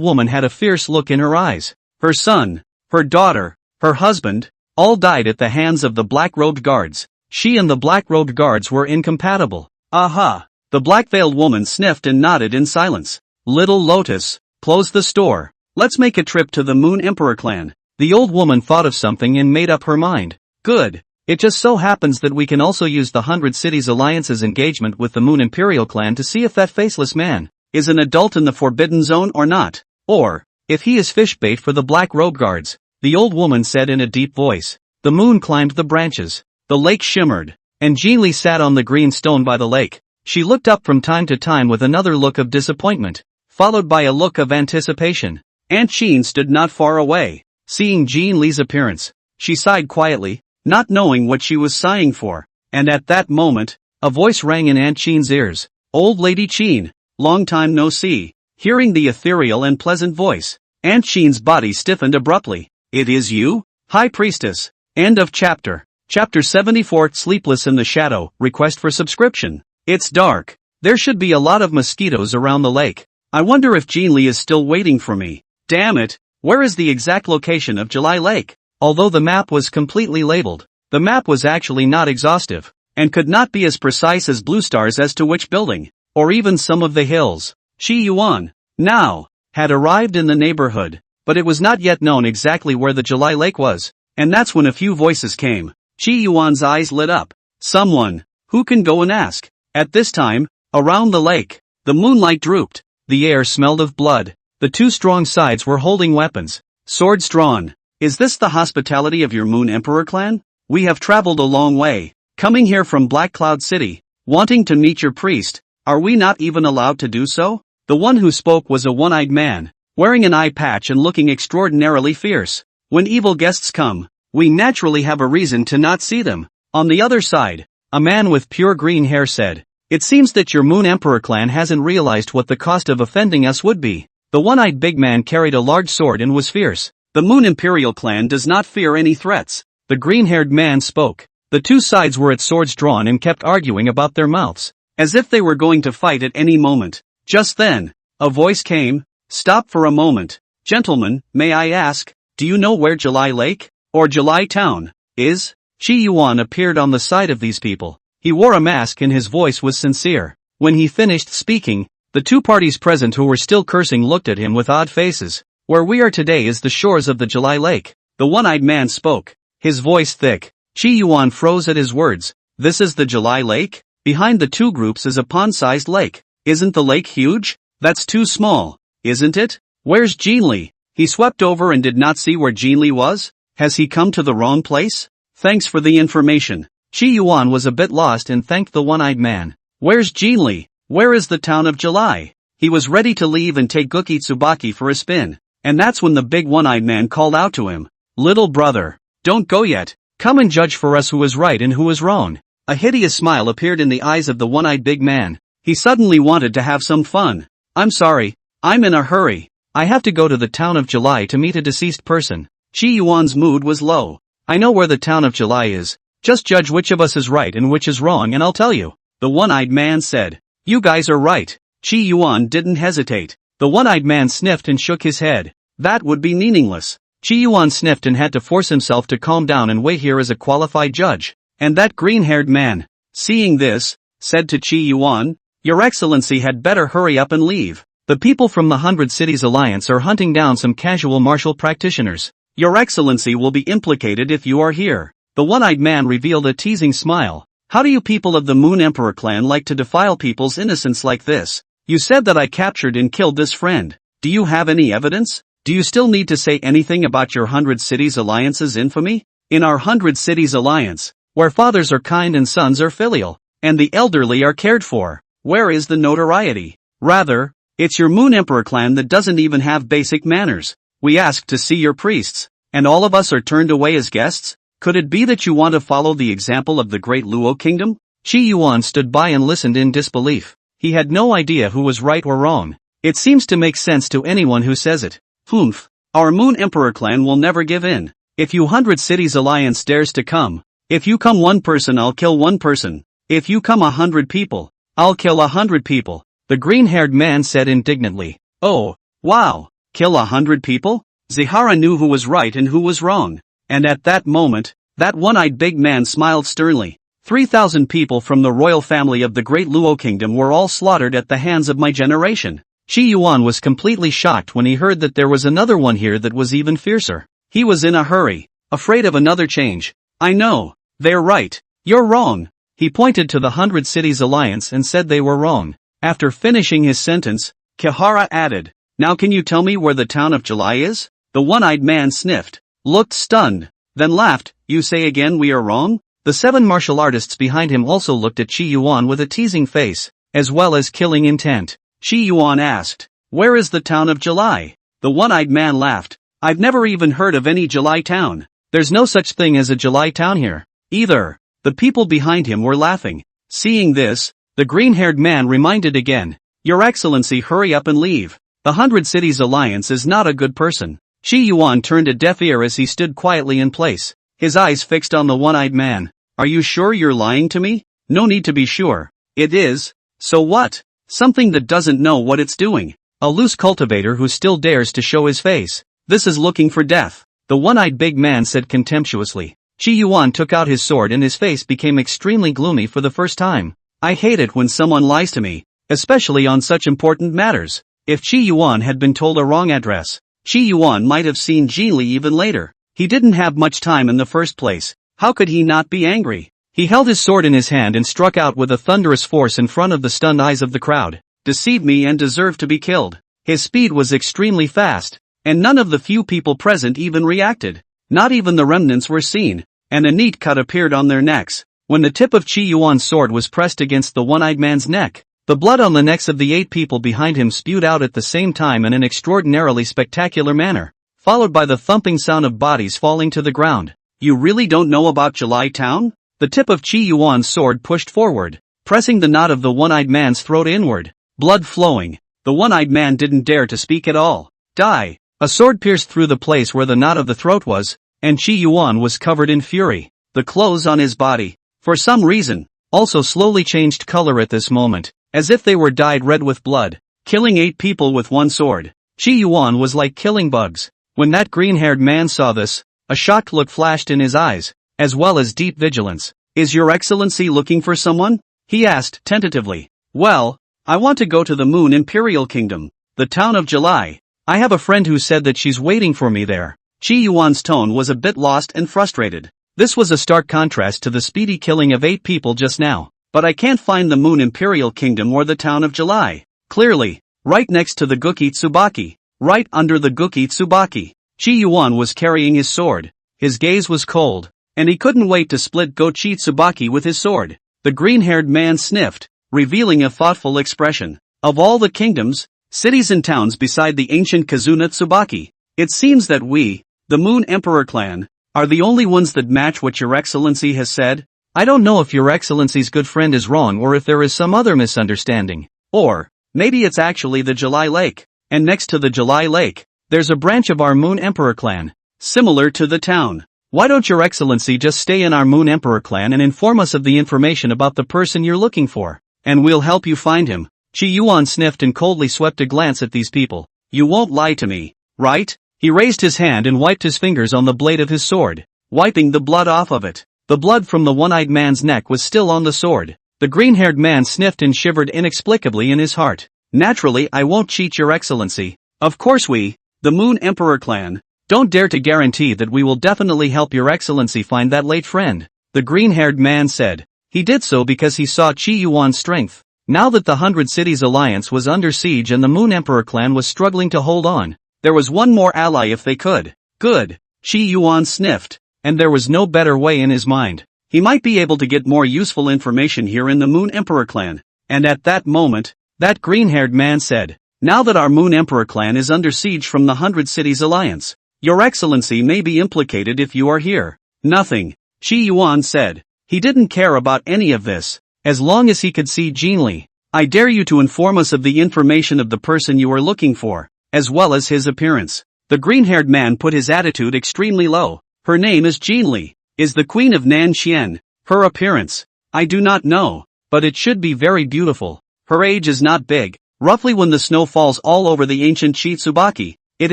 [SPEAKER 1] woman had a fierce look in her eyes. Her son, her daughter, her husband, all died at the hands of the black-robed guards. She and the black-robed guards were incompatible. Aha! The black-veiled woman sniffed and nodded in silence. Little Lotus, close the store. Let's make a trip to the Moon Emperor clan. The old woman thought of something and made up her mind. Good. It just so happens that we can also use the 100 Cities Alliance's engagement with the Moon Imperial clan to see if that faceless man is an adult in the Forbidden Zone or not. Or, if he is fishbait for the Black Robe Guards, the old woman said in a deep voice. The moon climbed the branches. The lake shimmered, and Jean Lee sat on the green stone by the lake. She looked up from time to time with another look of disappointment, followed by a look of anticipation. Aunt Jean stood not far away. Seeing Jean Lee's appearance, she sighed quietly, not knowing what she was sighing for. And at that moment, a voice rang in Aunt Jean's ears. Old Lady Jean, long time no see. Hearing the ethereal and pleasant voice, Aunt Jean's body stiffened abruptly. It is you? High Priestess. End of chapter. Chapter 74 Sleepless in the Shadow, request for subscription. It's dark. There should be a lot of mosquitoes around the lake. I wonder if Jean Lee is still waiting for me. Damn it, where is the exact location of July Lake? Although the map was completely labeled, the map was actually not exhaustive, and could not be as precise as Blue Stars as to which building, or even some of the hills. Shi Yuan, now, had arrived in the neighborhood, but it was not yet known exactly where the July Lake was, and that's when a few voices came. Shi Yuan's eyes lit up. Someone, who can go and ask? At this time, around the lake, the moonlight drooped, the air smelled of blood. The two strong sides were holding weapons, swords drawn. Is this the hospitality of your Moon Emperor clan? We have traveled a long way, coming here from Black Cloud City, wanting to meet your priest. Are we not even allowed to do so? The one who spoke was a one-eyed man, wearing an eye patch and looking extraordinarily fierce. When evil guests come, we naturally have a reason to not see them. On the other side, a man with pure green hair said, it seems that your Moon Emperor clan hasn't realized what the cost of offending us would be. The one-eyed big man carried a large sword and was fierce. The Moon Imperial clan does not fear any threats. The green-haired man spoke. The two sides were at swords drawn and kept arguing about their mouths, as if they were going to fight at any moment. Just then, a voice came. Stop for a moment. Gentlemen, may I ask, do you know where July Lake, or July Town, is? Shi Yuan appeared on the side of these people. He wore a mask and his voice was sincere. When he finished speaking, the two parties present who were still cursing looked at him with odd faces. Where we are today is the shores of the July Lake. The one-eyed man spoke, his voice thick. Shi Yuan froze at his words. This is the July Lake? Behind the two groups is a pond-sized lake. Isn't the lake huge? That's too small, isn't it? Where's Jean Lee? He swept over and did not see where Jean Lee was? Has he come to the wrong place? Thanks for the information. Shi Yuan was a bit lost and thanked the one-eyed man. Where's Jean Lee? Where is the town of July? He was ready to leave and take Guki Tsubaki for a spin. and that's when the big one-eyed man called out to him, "Little brother, don't go yet, come and judge for us who is right and who is wrong." A hideous smile appeared in the eyes of the one-eyed big man. He suddenly wanted to have some fun. "I'm sorry, I'm in a hurry. I have to go to the town of July to meet a deceased person." Chi Yuan's mood was low. "I know where the town of July is. Just judge which of us is right and which is wrong and I'll tell you." The one-eyed man said. "You guys are right." Chi Yuan didn't hesitate. The one-eyed man sniffed and shook his head. "That would be meaningless." Chi Yuan sniffed and had to force himself to calm down and wait here as a qualified judge. And that green-haired man, seeing this, said to Chi Yuan, "Your Excellency had better hurry up and leave. The people from the 100 Cities Alliance are hunting down some casual martial practitioners. Your Excellency will be implicated if you are here." The one-eyed man revealed a teasing smile. "How do you people of the Moon Emperor clan like to defile people's innocence like this? You said that I captured and killed this friend. Do you have any evidence? Do you still need to say anything about your 100 Cities Alliance's infamy? In our 100 Cities Alliance, where fathers are kind and sons are filial, and the elderly are cared for, where is the notoriety? Rather, it's your Moon Emperor clan that doesn't even have basic manners. We asked to see your priests, and all of us are turned away as guests? Could it be that you want to follow the example of the great Luo kingdom?" Chi Yuan stood by and listened in disbelief. He had no idea who was right or wrong. It seems to make sense to anyone who says it. "Humph, our Moon Emperor clan will never give in. If you 100 Cities Alliance dares to come, if you come one person I'll kill one person. If you come 100 people, I'll kill 100 people." The green-haired man said indignantly. "Oh, wow, kill 100 people?" Zihara knew who was right and who was wrong. And at that moment, that one-eyed big man smiled sternly. 3,000 people from the royal family of the great Luo kingdom were all slaughtered at the hands of my generation. Chi Yuan was completely shocked when he heard that there was another one here that was even fiercer. He was in a hurry, afraid of another change. "I know, they're right. You're wrong." He pointed to the 100 Cities Alliance and said they were wrong. After finishing his sentence, Kihara added, "Now can you tell me where the town of July is?" The one-eyed man sniffed, looked stunned, then laughed. "You say again we are wrong?" The 7 martial artists behind him also looked at Chi Yuan with a teasing face, as well as killing intent. Chi Yuan asked, "Where is the town of July?" The one-eyed man laughed. "I've never even heard of any July town. There's no such thing as a July town here, either." The people behind him were laughing. Seeing this, the green-haired man reminded again, "Your Excellency, hurry up and leave. The 100 Cities Alliance is not a good person." Chi Yuan turned a deaf ear as he stood quietly in place, his eyes fixed on the one-eyed man. "Are you sure you're lying to me?" "No need to be sure. It is. So what? Something that doesn't know what it's doing. A loose cultivator who still dares to show his face. This is looking for death," the one-eyed big man said contemptuously. Chi Yuan took out his sword and his face became extremely gloomy for the first time. "I hate it when someone lies to me, especially on such important matters." If Chi Yuan had been told a wrong address, Chi Yuan might have seen Jin Li even later. He didn't have much time in the first place. How could he not be angry? He held his sword in his hand and struck out with a thunderous force in front of the stunned eyes of the crowd. "Deceive me and deserve to be killed." His speed was extremely fast, and none of the few people present even reacted. Not even the remnants were seen, and a neat cut appeared on their necks. When the tip of Chi Yuan's sword was pressed against the one-eyed man's neck, the blood on the necks of the 8 people behind him spewed out at the same time in an extraordinarily spectacular manner, followed by the thumping sound of bodies falling to the ground. "You really don't know about July Town?" The tip of Chi Yuan's sword pushed forward, pressing the knot of the one-eyed man's throat inward, blood flowing. The one-eyed man didn't dare to speak at all. "Die!" A sword pierced through the place where the knot of the throat was, and Chi Yuan was covered in fury. The clothes on his body, for some reason, also slowly changed color at this moment, as if they were dyed red with blood. Killing 8 people with one sword. Chi Yuan was like killing bugs. When that green-haired man saw this, a shocked look flashed in his eyes, as well as deep vigilance. "Is your Excellency looking for someone?" he asked tentatively. "Well, I want to go to the Moon Imperial Kingdom, the town of July. I have a friend who said that she's waiting for me there." Chi Yuan's tone was a bit lost and frustrated. This was a stark contrast to the speedy killing of 8 people just now. "But I can't find the Moon Imperial Kingdom or the town of July." Clearly, right next to the Guki Tsubaki, right under the Guki Tsubaki, Chi Yuan was carrying his sword. His gaze was cold, and he couldn't wait to split Guki Tsubaki with his sword. The green-haired man sniffed, revealing a thoughtful expression. "Of all the kingdoms, cities and towns beside the ancient Kazuna Tsubaki, It seems that we, the Moon Emperor clan, are the only ones that match what Your Excellency has said. I don't know if Your Excellency's good friend is wrong or if there is some other misunderstanding. Or, maybe it's actually the July Lake. And next to the July Lake, there's a branch of our Moon Emperor clan, similar to the town. Why don't Your Excellency just stay in our Moon Emperor clan and inform us of the information about the person you're looking for, and we'll help you find him. Chi Yuan sniffed and coldly swept a glance at these people. You won't lie to me, right? He raised his hand and wiped his fingers on the blade of his sword, wiping the blood off of it. The blood from the one-eyed man's neck was still on the sword. The green-haired man sniffed and shivered inexplicably in his heart. Naturally, I won't cheat, Your Excellency. Of course we, the Moon Emperor clan, don't dare to guarantee that we will definitely help Your Excellency find that late friend, the green-haired man said. He did so because he saw Chi Yuan's strength. Now that the 100 Cities Alliance was under siege and the Moon Emperor clan was struggling to hold on, there was one more ally if they could. Good. Chi Yuan sniffed, and there was no better way in his mind. He might be able to get more useful information here in the Moon Emperor clan. And at that moment, that green-haired man said, now that our Moon Emperor clan is under siege from the 100 Cities Alliance, Your Excellency may be implicated if you are here. Nothing, Chi Yuan said. He didn't care about any of this, as long as he could see Jinli. I dare you to inform us of the information of the person you are looking for, as well as his appearance. The green-haired man put his attitude extremely low. Her name is Jinli, is the queen of Nanxian. Her appearance, I do not know, but it should be very beautiful. Her age is not big, roughly when the snow falls all over the ancient Chitsubaki. It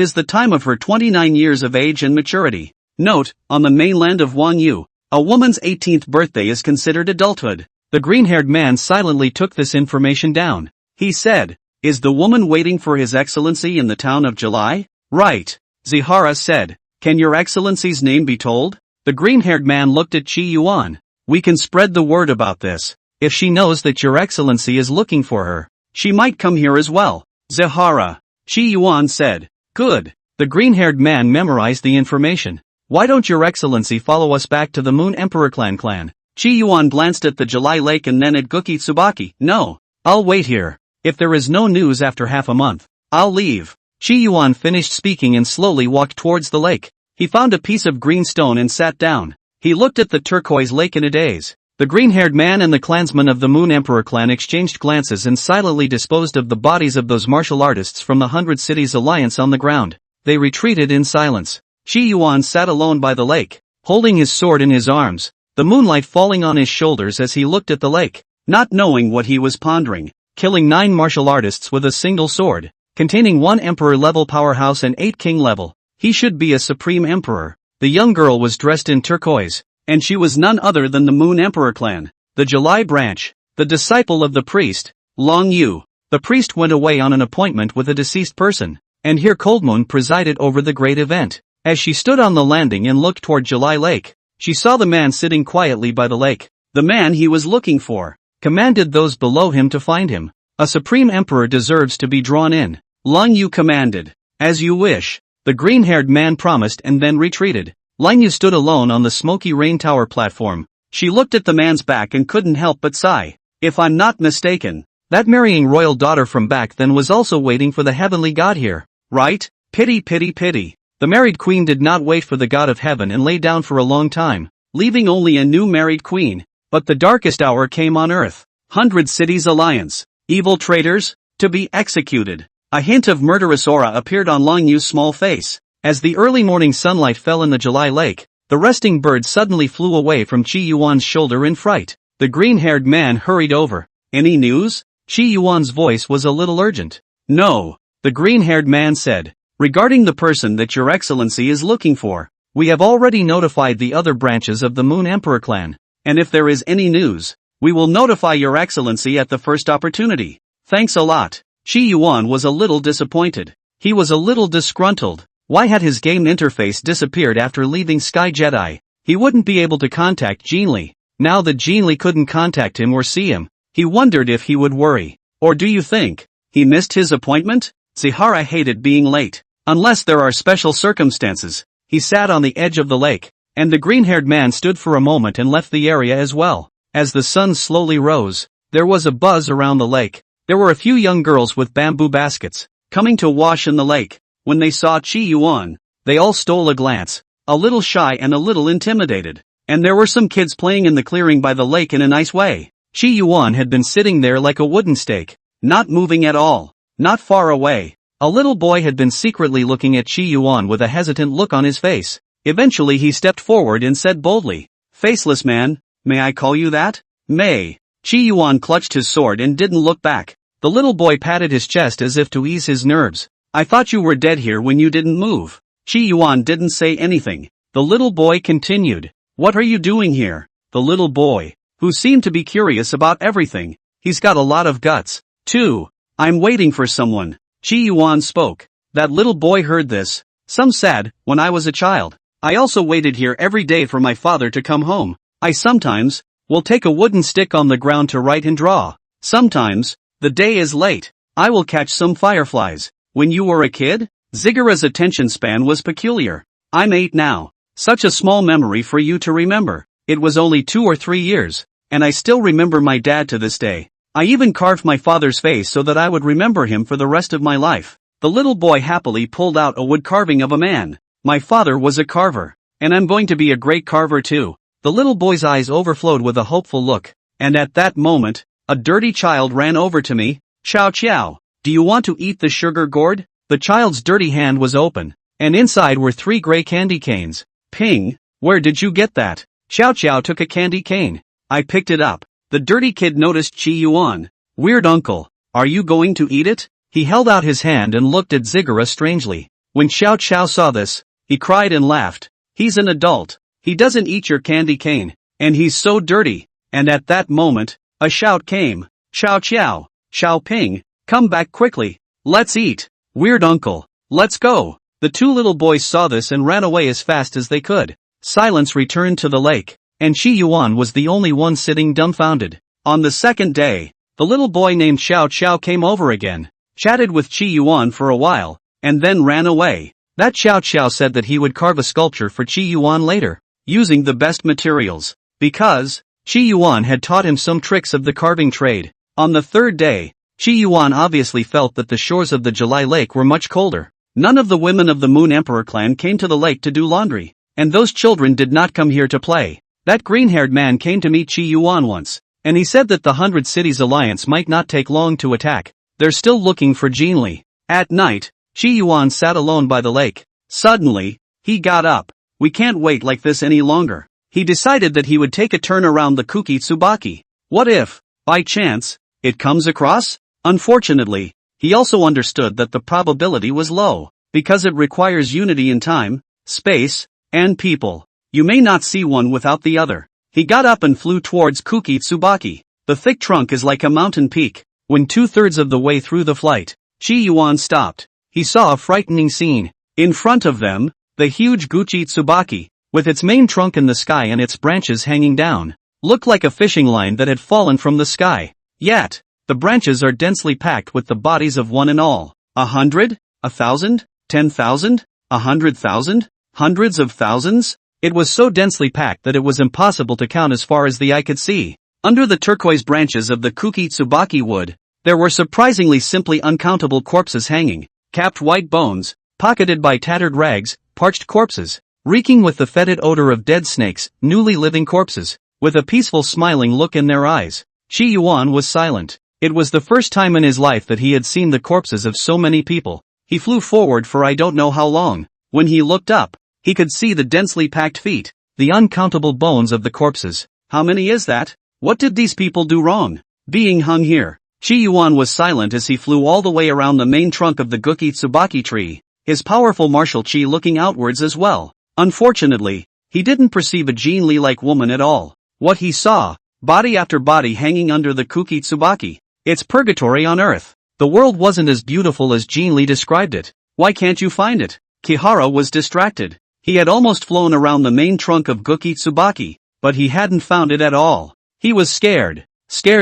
[SPEAKER 1] is the time of her 29 years of age and maturity. Note, on the mainland of Wanyu, a woman's 18th birthday is considered adulthood. The green-haired man silently took this information down. He said, is the woman waiting for His Excellency in the town of July? Right. Zihara said, can Your Excellency's name be told? The green-haired man looked at Chi Yuan. We can spread the word about this. If she knows that Your Excellency is looking for her, she might come here as well. Zihara. Chi Yuan said. Good. The green-haired man memorized the information. Why don't Your Excellency follow us back to the Moon Emperor clan? Chi Yuan glanced at the July Lake and then at Gukitsubaki. No. I'll wait here. If there is no news after half a month, I'll leave. Chi Yuan finished speaking and slowly walked towards the lake. He found a piece of green stone and sat down. He looked at the turquoise lake in a daze. The green-haired man and the clansmen of the Moon Emperor clan exchanged glances and silently disposed of the bodies of those martial artists from the 100 Cities Alliance on the ground. They retreated in silence. Chi Yuan sat alone by the lake, holding his sword in his arms, the moonlight falling on his shoulders as he looked at the lake, not knowing what he was pondering. Killing 9 martial artists with a single sword, containing 1 emperor-level powerhouse and 8 king-level. He should be a supreme emperor. The young girl was dressed in turquoise, and she was none other than the Moon Emperor clan, the July branch, the disciple of the priest, Long Yu. The priest went away on an appointment with a deceased person, and here Coldmoon presided over the great event. As she stood on the landing and looked toward July Lake, she saw the man sitting quietly by the lake. The man he was looking for commanded those below him to find him. A supreme emperor deserves to be drawn in. Long Yu commanded. As you wish. The green-haired man promised and then retreated. Lang Yu stood alone on the smoky rain tower platform. She looked at the man's back and couldn't help but sigh. If I'm not mistaken, that marrying royal daughter from back then was also waiting for the heavenly god here, right? Pity, pity, pity. The married queen did not wait for the god of heaven and lay down for a long time, leaving only a new married queen. But the darkest hour came on earth. 100 Cities Alliance. Evil traitors, to be executed. A hint of murderous aura appeared on Long Yu's small face. As the early morning sunlight fell in the July Lake, the resting bird suddenly flew away from Chi Yuan's shoulder in fright. The green-haired man hurried over. Any news? Chi Yuan's voice was a little urgent. No, the green-haired man said. Regarding the person that Your Excellency is looking for, we have already notified the other branches of the Moon Emperor clan. And if there is any news, we will notify Your Excellency at the first opportunity. Thanks a lot. Chi Yuan was a little disappointed. He was a little disgruntled. Why had his game interface disappeared after leaving Sky Jedi? He wouldn't be able to contact Jinli. Now that Jinli couldn't contact him or see him, he wondered if he would worry. Or do you think he missed his appointment? Zihara hated being late. Unless there are special circumstances. He sat on the edge of the lake, and the green-haired man stood for a moment and left the area as well. As the sun slowly rose, there was a buzz around the lake. There were a few young girls with bamboo baskets, coming to wash in the lake. When they saw Chi Yuan, they all stole a glance, a little shy and a little intimidated. And there were some kids playing in the clearing by the lake in a nice way. Chi Yuan had been sitting there like a wooden stake, not moving at all, not far away. A little boy had been secretly looking at Chi Yuan with a hesitant look on his face. Eventually he stepped forward and said boldly, "Faceless man, may I call you that?" "May." Chi Yuan clutched his sword and didn't look back. The little boy patted his chest as if to ease his nerves. "I thought you were dead here when you didn't move." Chi Yuan didn't say anything. The little boy continued, "What are you doing here?" The little boy, who seemed to be curious about everything, "He's got a lot of guts, too. I'm waiting for someone." Chi Yuan spoke. That little boy heard this. "Some said, when I was a child, I also waited here every day for my father to come home. I sometimes will take a wooden stick on the ground to write and draw. Sometimes, the day is late, I will catch some fireflies." "When you were a kid?" Zigura's attention span was peculiar. "I'm 8 now. Such a small memory for you to remember. It was only 2 or 3 years, and I still remember my dad to this day. I even carved my father's face so that I would remember him for the rest of my life." The little boy happily pulled out a wood carving of a man. "My father was a carver, and I'm going to be a great carver too." The little boy's eyes overflowed with a hopeful look, and at that moment, a dirty child ran over to me. "Chow chow, do you want to eat the sugar gourd?" The child's dirty hand was open, and inside were 3 gray candy canes. "Ping, where did you get that?" Xiao Qiao took a candy cane. "I picked it up." The dirty kid noticed Chi Yuan. "Weird uncle, are you going to eat it?" He held out his hand and looked at Zigura strangely. When Xiao Qiao saw this, he cried and laughed. "He's an adult. He doesn't eat your candy cane, and he's so dirty." And at that moment, a shout came. "Xiao Qiao, Xiao Ping, come back quickly. Let's eat. Weird uncle, let's go." The 2 little boys saw this and ran away as fast as they could. Silence returned to the lake, and Chi Yuan was the only one sitting dumbfounded. On the second day, the little boy named Xiao Qiao came over again, chatted with Chi Yuan for a while, and then ran away. That Xiao Qiao said that he would carve a sculpture for Chi Yuan later, using the best materials, because Chi Yuan had taught him some tricks of the carving trade. On the third day, Chi Yuan obviously felt that the shores of the July lake were much colder. None of the women of the Moon Emperor clan came to the lake to do laundry, and those children did not come here to play. That green-haired man came to meet Chi Yuan once, and he said that the 100 Cities Alliance might not take long to attack. They're still looking for Jinli. At night, Chi Yuan sat alone by the lake. Suddenly, he got up. "We can't wait like this any longer." He decided that he would take a turn around the Kuki Tsubaki. What if, by chance, it comes across? Unfortunately, he also understood that the probability was low, because it requires unity in time, space, and people. You may not see one without the other. He got up and flew towards Kuki Tsubaki. The thick trunk is like a mountain peak. When 2/3 of the way through the flight, Chi Yuan stopped. He saw a frightening scene. In front of them, the huge Gucci Tsubaki, with its main trunk in the sky and its branches hanging down, looked like a fishing line that had fallen from the sky. Yet, the branches are densely packed with the bodies of one and all. 100, 1,000, 10,000, 100,000, hundreds of thousands? It was so densely packed that it was impossible to count as far as the eye could see. Under the turquoise branches of the Kuki Tsubaki wood, there were surprisingly simply uncountable corpses hanging, capped white bones, pocketed by tattered rags, parched corpses, reeking with the fetid odor of dead snakes, newly living corpses, with a peaceful smiling look in their eyes. Chi Yuan was silent. It was the first time in his life that he had seen the corpses of so many people. He flew forward for I don't know how long. When he looked up, he could see the densely packed feet, the uncountable bones of the corpses. How many is that? What did these people do wrong, being hung here? Chi Yuan was silent as he flew all the way around the main trunk of the Guki Tsubaki tree, his powerful martial chi looking outwards as well. Unfortunately, he didn't perceive a Jinli-like woman at all. What he saw, body after body hanging under the Kuki Tsubaki. It's purgatory on earth. The world wasn't as beautiful as Jinli described it. Why can't you find it? Kihara was distracted. He had almost flown around the main trunk of Guki Tsubaki, but he hadn't found it at all. He was scared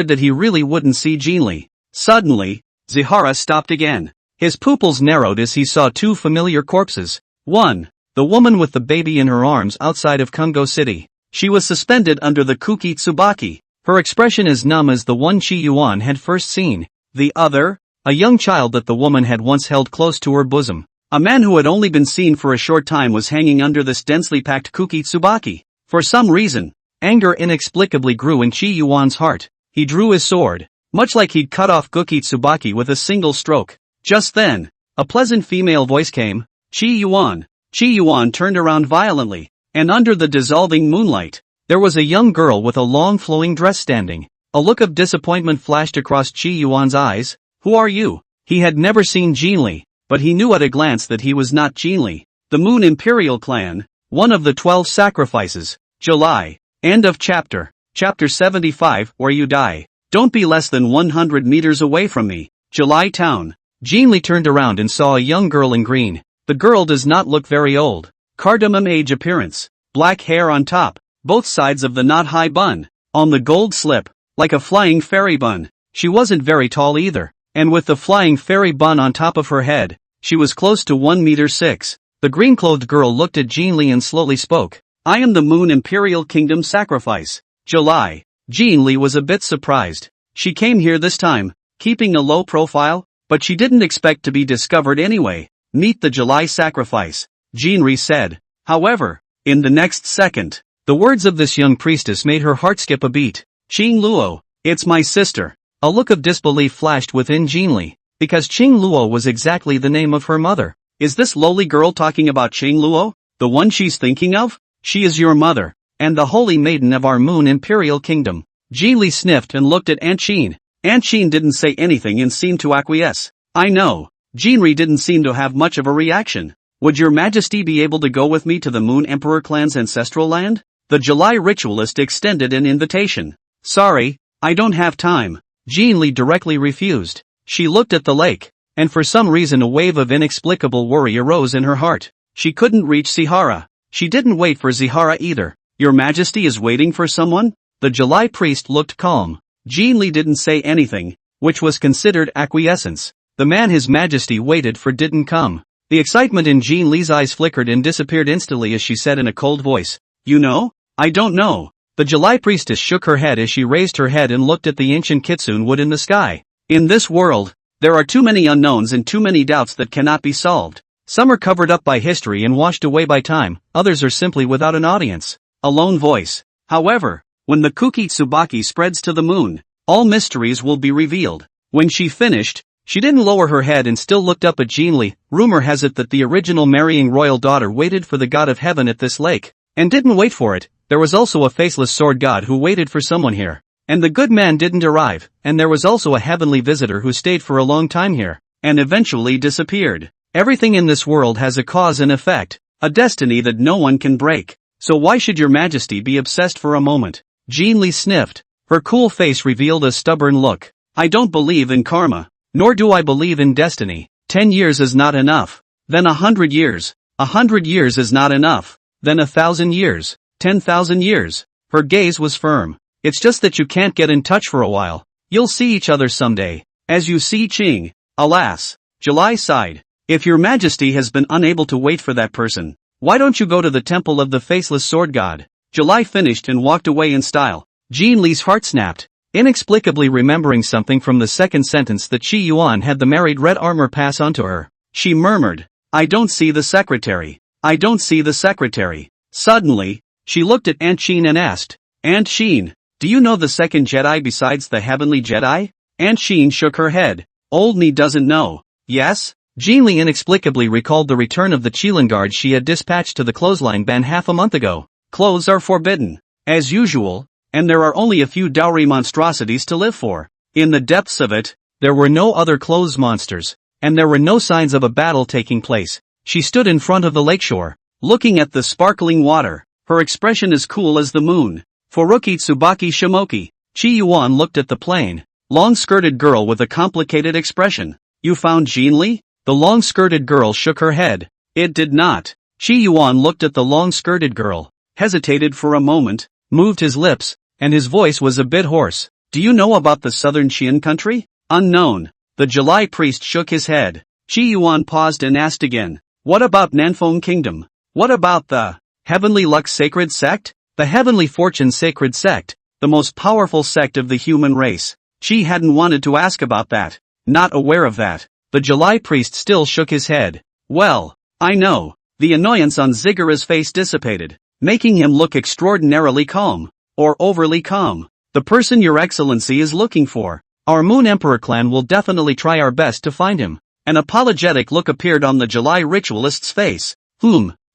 [SPEAKER 1] that he really wouldn't see Jinli. Suddenly, Zihara stopped again. His pupils narrowed as he saw 2 familiar corpses. 1. The woman with the baby in her arms outside of Kungo City. She was suspended under the Kuki Tsubaki. Her expression as numb as the one Chi Yuan had first seen. The other, a young child that the woman had once held close to her bosom. A man who had only been seen for a short time was hanging under this densely packed Kuki Tsubaki. For some reason, anger inexplicably grew in Chi Yuan's heart. He drew his sword, much like he'd cut off Kuki Tsubaki with a single stroke. Just then, a pleasant female voice came, Chi Yuan. Chi Yuan turned around violently, and under the dissolving moonlight, there was a young girl with a long flowing dress standing. A look of disappointment flashed across Chi Yuan's eyes. Who are you? He had never seen Jinli, but he knew at a glance that he was not Jinli. The Moon Imperial Clan, one of the 12 sacrifices. July. End of chapter. Chapter 75, where you die. Don't be less than 100 meters away from me. July Town. Jinli turned around and saw a young girl in green. The girl does not look very old. Cardamom age appearance. Black hair on top, both sides of the knot-high bun. On the gold slip, like a flying fairy bun. She wasn't very tall either. And with the flying fairy bun on top of her head, she was close to 1 meter 6. The green-clothed girl looked at Jinli and slowly spoke. I am the Moon Imperial Kingdom sacrifice. July. Jinli was a bit surprised. She came here this time, keeping a low profile, but she didn't expect to be discovered anyway. Meet the July sacrifice, Jinri said. However, in the next second, the words of this young priestess made her heart skip a beat. Qing Luo, it's my sister. A look of disbelief flashed within Jinli, because Qing Luo was exactly the name of her mother. Is this lowly girl talking about Qing Luo, the one she's thinking of? She is your mother, and the holy maiden of our Moon Imperial Kingdom. Jinli sniffed and looked at Aunt Qin. Aunt Qin didn't say anything and seemed to acquiesce. I know. Jinri didn't seem to have much of a reaction. Would your majesty be able to go with me to the Moon Emperor clan's ancestral land? The July ritualist extended an invitation. Sorry, I don't have time. Jinli directly refused. She looked at the lake, and for some reason a wave of inexplicable worry arose in her heart. She couldn't reach Zihara. She didn't wait for Zihara either. Your majesty is waiting for someone? The July priest looked calm. Jinli didn't say anything, which was considered acquiescence. The man his majesty waited for didn't come. The excitement in Jinli's eyes flickered and disappeared instantly as she said in a cold voice, You know? I don't know. The July priestess shook her head as she raised her head and looked at the ancient kitsune wood in the sky. In this world, there are too many unknowns and too many doubts that cannot be solved. Some are covered up by history and washed away by time, others are simply without an audience. A lone voice. However, when the Kuki Tsubaki spreads to the moon, all mysteries will be revealed. When she finished, she didn't lower her head and still looked up at Jinli. Rumor has it that the original marrying royal daughter waited for the god of heaven at this lake, and didn't wait for it. There was also a faceless sword god who waited for someone here, and the good man didn't arrive, and there was also a heavenly visitor who stayed for a long time here, and eventually disappeared. Everything in this world has a cause and effect, a destiny that no one can break. So why should your majesty be obsessed for a moment? Jinli sniffed. Her cool face revealed a stubborn look. I don't believe in karma, nor do I believe in destiny. 10 years is not enough. Then 100 years. 100 years is not enough. Then 1,000 years. 10,000 years. Her gaze was firm. It's just that you can't get in touch for a while. You'll see each other someday. As you see Qing. Alas. July sighed. If your majesty has been unable to wait for that person, why don't you go to the temple of the faceless sword god? July finished and walked away in style. Jinli's heart snapped, inexplicably remembering something from the second sentence that Chi Yuan had the married red armor pass on to her. She murmured, I don't see the secretary. I don't see the secretary. Suddenly, she looked at Aunt Qin and asked, Aunt Qin, do you know the second Jedi besides the heavenly Jedi? Aunt Qin shook her head. Old me doesn't know. Yes? Jinli inexplicably recalled the return of the Qilin guard she had dispatched to the clothesline ban half a month ago. Clothes are forbidden, as usual, and there are only a few dowry monstrosities to live for. In the depths of it, there were no other clothes monsters, and there were no signs of a battle taking place. She stood in front of the lakeshore, looking at the sparkling water, her expression as cool as the moon. Furuki Tsubaki Shimoki. Chi Yuan looked at the plain, long-skirted girl with a complicated expression. You found Jinli? The long-skirted girl shook her head. It did not. Chi Yuan looked at the long-skirted girl, hesitated for a moment, moved his lips, and his voice was a bit hoarse. Do you know about the southern Qian country? Unknown. The July priest shook his head. Chi Yuan paused and asked again. What about Nanfeng Kingdom? What about the Heavenly Luck Sacred Sect? The Heavenly Fortune Sacred Sect, the most powerful sect of the human race. Chi hadn't wanted to ask about that. Not aware of that. The July priest still shook his head. Well, I know. The annoyance on Zigura's face dissipated, making him look extraordinarily calm. Or overly calm. The person Your Excellency is looking for. Our Moon Emperor clan will definitely try our best to find him. An apologetic look appeared on the July ritualist's face.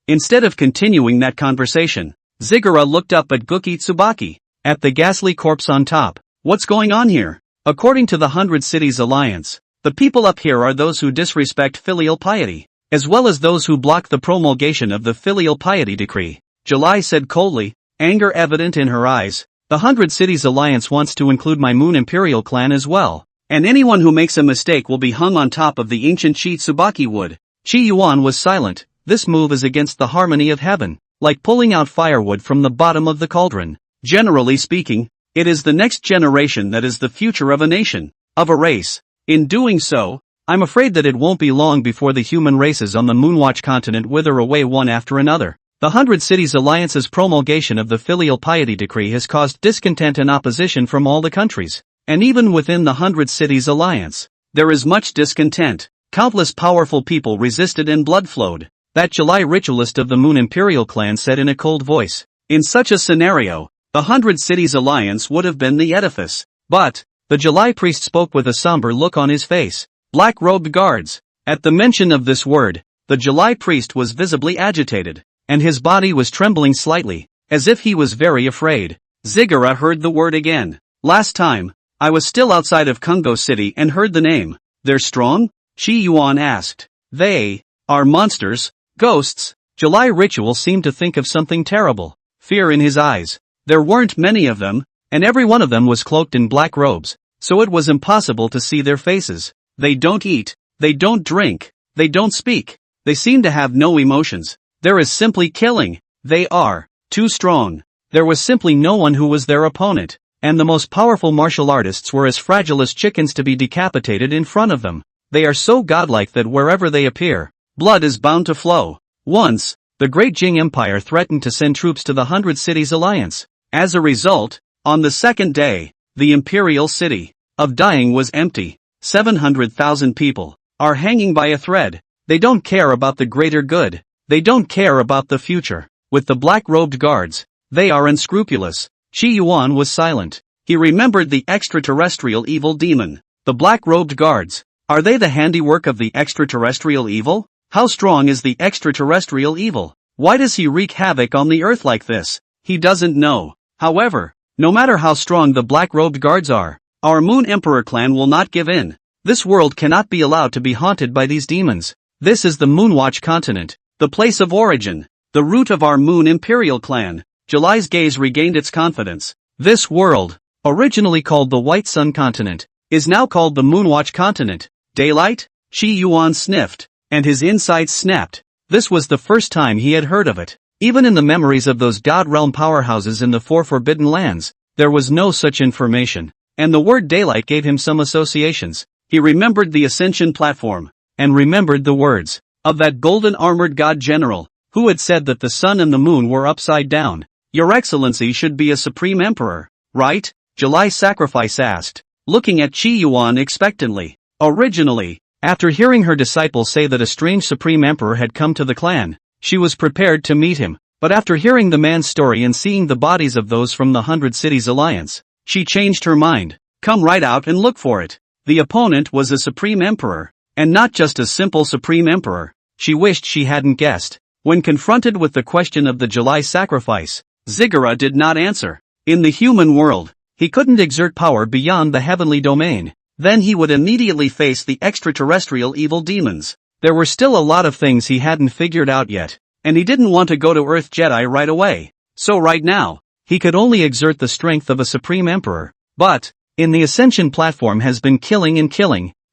[SPEAKER 1] Instead of continuing that conversation, Zigura looked up at Guki Tsubaki, at the ghastly corpse on top. What's going on here? According to the 100 Cities Alliance, the people up here are those who disrespect filial piety, as well as those who block the promulgation of the filial piety decree, July said coldly, anger evident in her eyes. The 100 Cities Alliance wants to include my Moon Imperial clan as well, and anyone who makes a mistake will be hung on top of the ancient Chi Tsubaki wood. Chi Yuan was silent. This move is against the harmony of heaven, like pulling out firewood from the bottom of the cauldron. Generally speaking, it is the next generation that is the future of a nation, of a race. In doing so, I'm afraid that it won't be long before the human races on the Moonwatch continent wither away one after another. The 100 Cities Alliance's promulgation of the filial piety decree has caused discontent and opposition from all the countries, and even within the 100 Cities Alliance, there is much discontent. Countless powerful people resisted and blood flowed. That July ritualist of the Moon Imperial clan said in a cold voice. In such a scenario, the 100 Cities Alliance would have been the edifice. But, the July priest spoke with a somber look on his face. Black-robed guards. At the mention of this word, the July priest was visibly agitated, and his body was trembling slightly, as if he was very afraid. Zigura heard the word again. Last time, I was still outside of Kungo City and heard the name. They're strong? Chi Yuan asked. They are monsters, ghosts. July ritual seemed to think of something terrible. Fear in his eyes. There weren't many of them, and every one of them was cloaked in black robes, so it was impossible to see their faces. They don't eat, they don't drink, they don't speak, they seem to have no emotions. There is simply killing. They are too strong. There was simply no one who was their opponent, and the most powerful martial artists were as fragile as chickens to be decapitated in front of them. They are so godlike that wherever they appear, blood is bound to flow. Once, the Great Jing Empire threatened to send troops to the 100 Cities Alliance. As a result, on the second day, the Imperial City of Dying was empty. 700,000 people are hanging by a thread. They don't care about the greater good. They don't care about the future. With the black-robed guards, they are unscrupulous. Chi Yuan was silent. He remembered the extraterrestrial evil demon. The black-robed guards. Are they the handiwork of the extraterrestrial evil? How strong is the extraterrestrial evil? Why does he wreak havoc on the earth like this? He doesn't know. However, no matter how strong the black-robed guards are, our Moon Emperor clan will not give in. This world cannot be allowed to be haunted by these demons. This is the Moonwatch continent, the place of origin, the root of our Moon Imperial clan. July's gaze regained its confidence. This world, originally called the White Sun continent, is now called the Moonwatch continent. Daylight? Chi Yuan sniffed, and his insides snapped. This was the first time he had heard of it. Even in the memories of those God Realm powerhouses in the Four Forbidden Lands, there was no such information. And the word daylight gave him some associations. He remembered the Ascension platform, and remembered the words of that golden-armored god general, who had said that the sun and the moon were upside down. Your Excellency should be a supreme emperor, right? July Sacrifice asked, looking at Chi Yuan expectantly. Originally, after hearing her disciples say that a strange supreme emperor had come to the clan, she was prepared to meet him. But after hearing the man's story and seeing the bodies of those from the 100 Cities Alliance, she changed her mind. Come right out and look for it. The opponent was a supreme emperor, and not just a simple supreme emperor. She wished she hadn't guessed. When confronted with the question of the July sacrifice, Zigura did not answer. In the human world, he couldn't exert power beyond the heavenly domain. Then he would immediately face the extraterrestrial evil demons. There were still a lot of things he hadn't figured out yet, and he didn't want to go to Earth Jedi right away. So right now, he could only exert the strength of a supreme emperor. But, in the Ascension platform has been killing,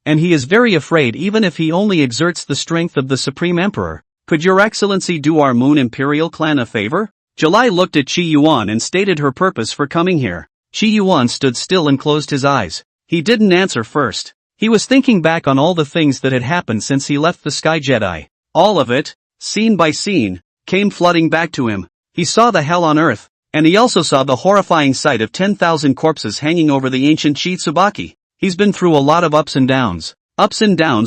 [SPEAKER 1] and he is very afraid even if he only exerts the strength of the supreme emperor. Could Your Excellency do our Moon Imperial clan a favor? July looked at Chi Yuan and stated her purpose for coming here. Chi Yuan stood still and closed his eyes. He didn't answer first. He was thinking back on all the things that had happened since he left the Sky Jedi. All of it, scene by scene, came flooding back to him. He saw the hell on earth, and he also saw the horrifying sight of 10,000 corpses hanging over the ancient Chi Tsubaki. He's been through a lot of ups and downs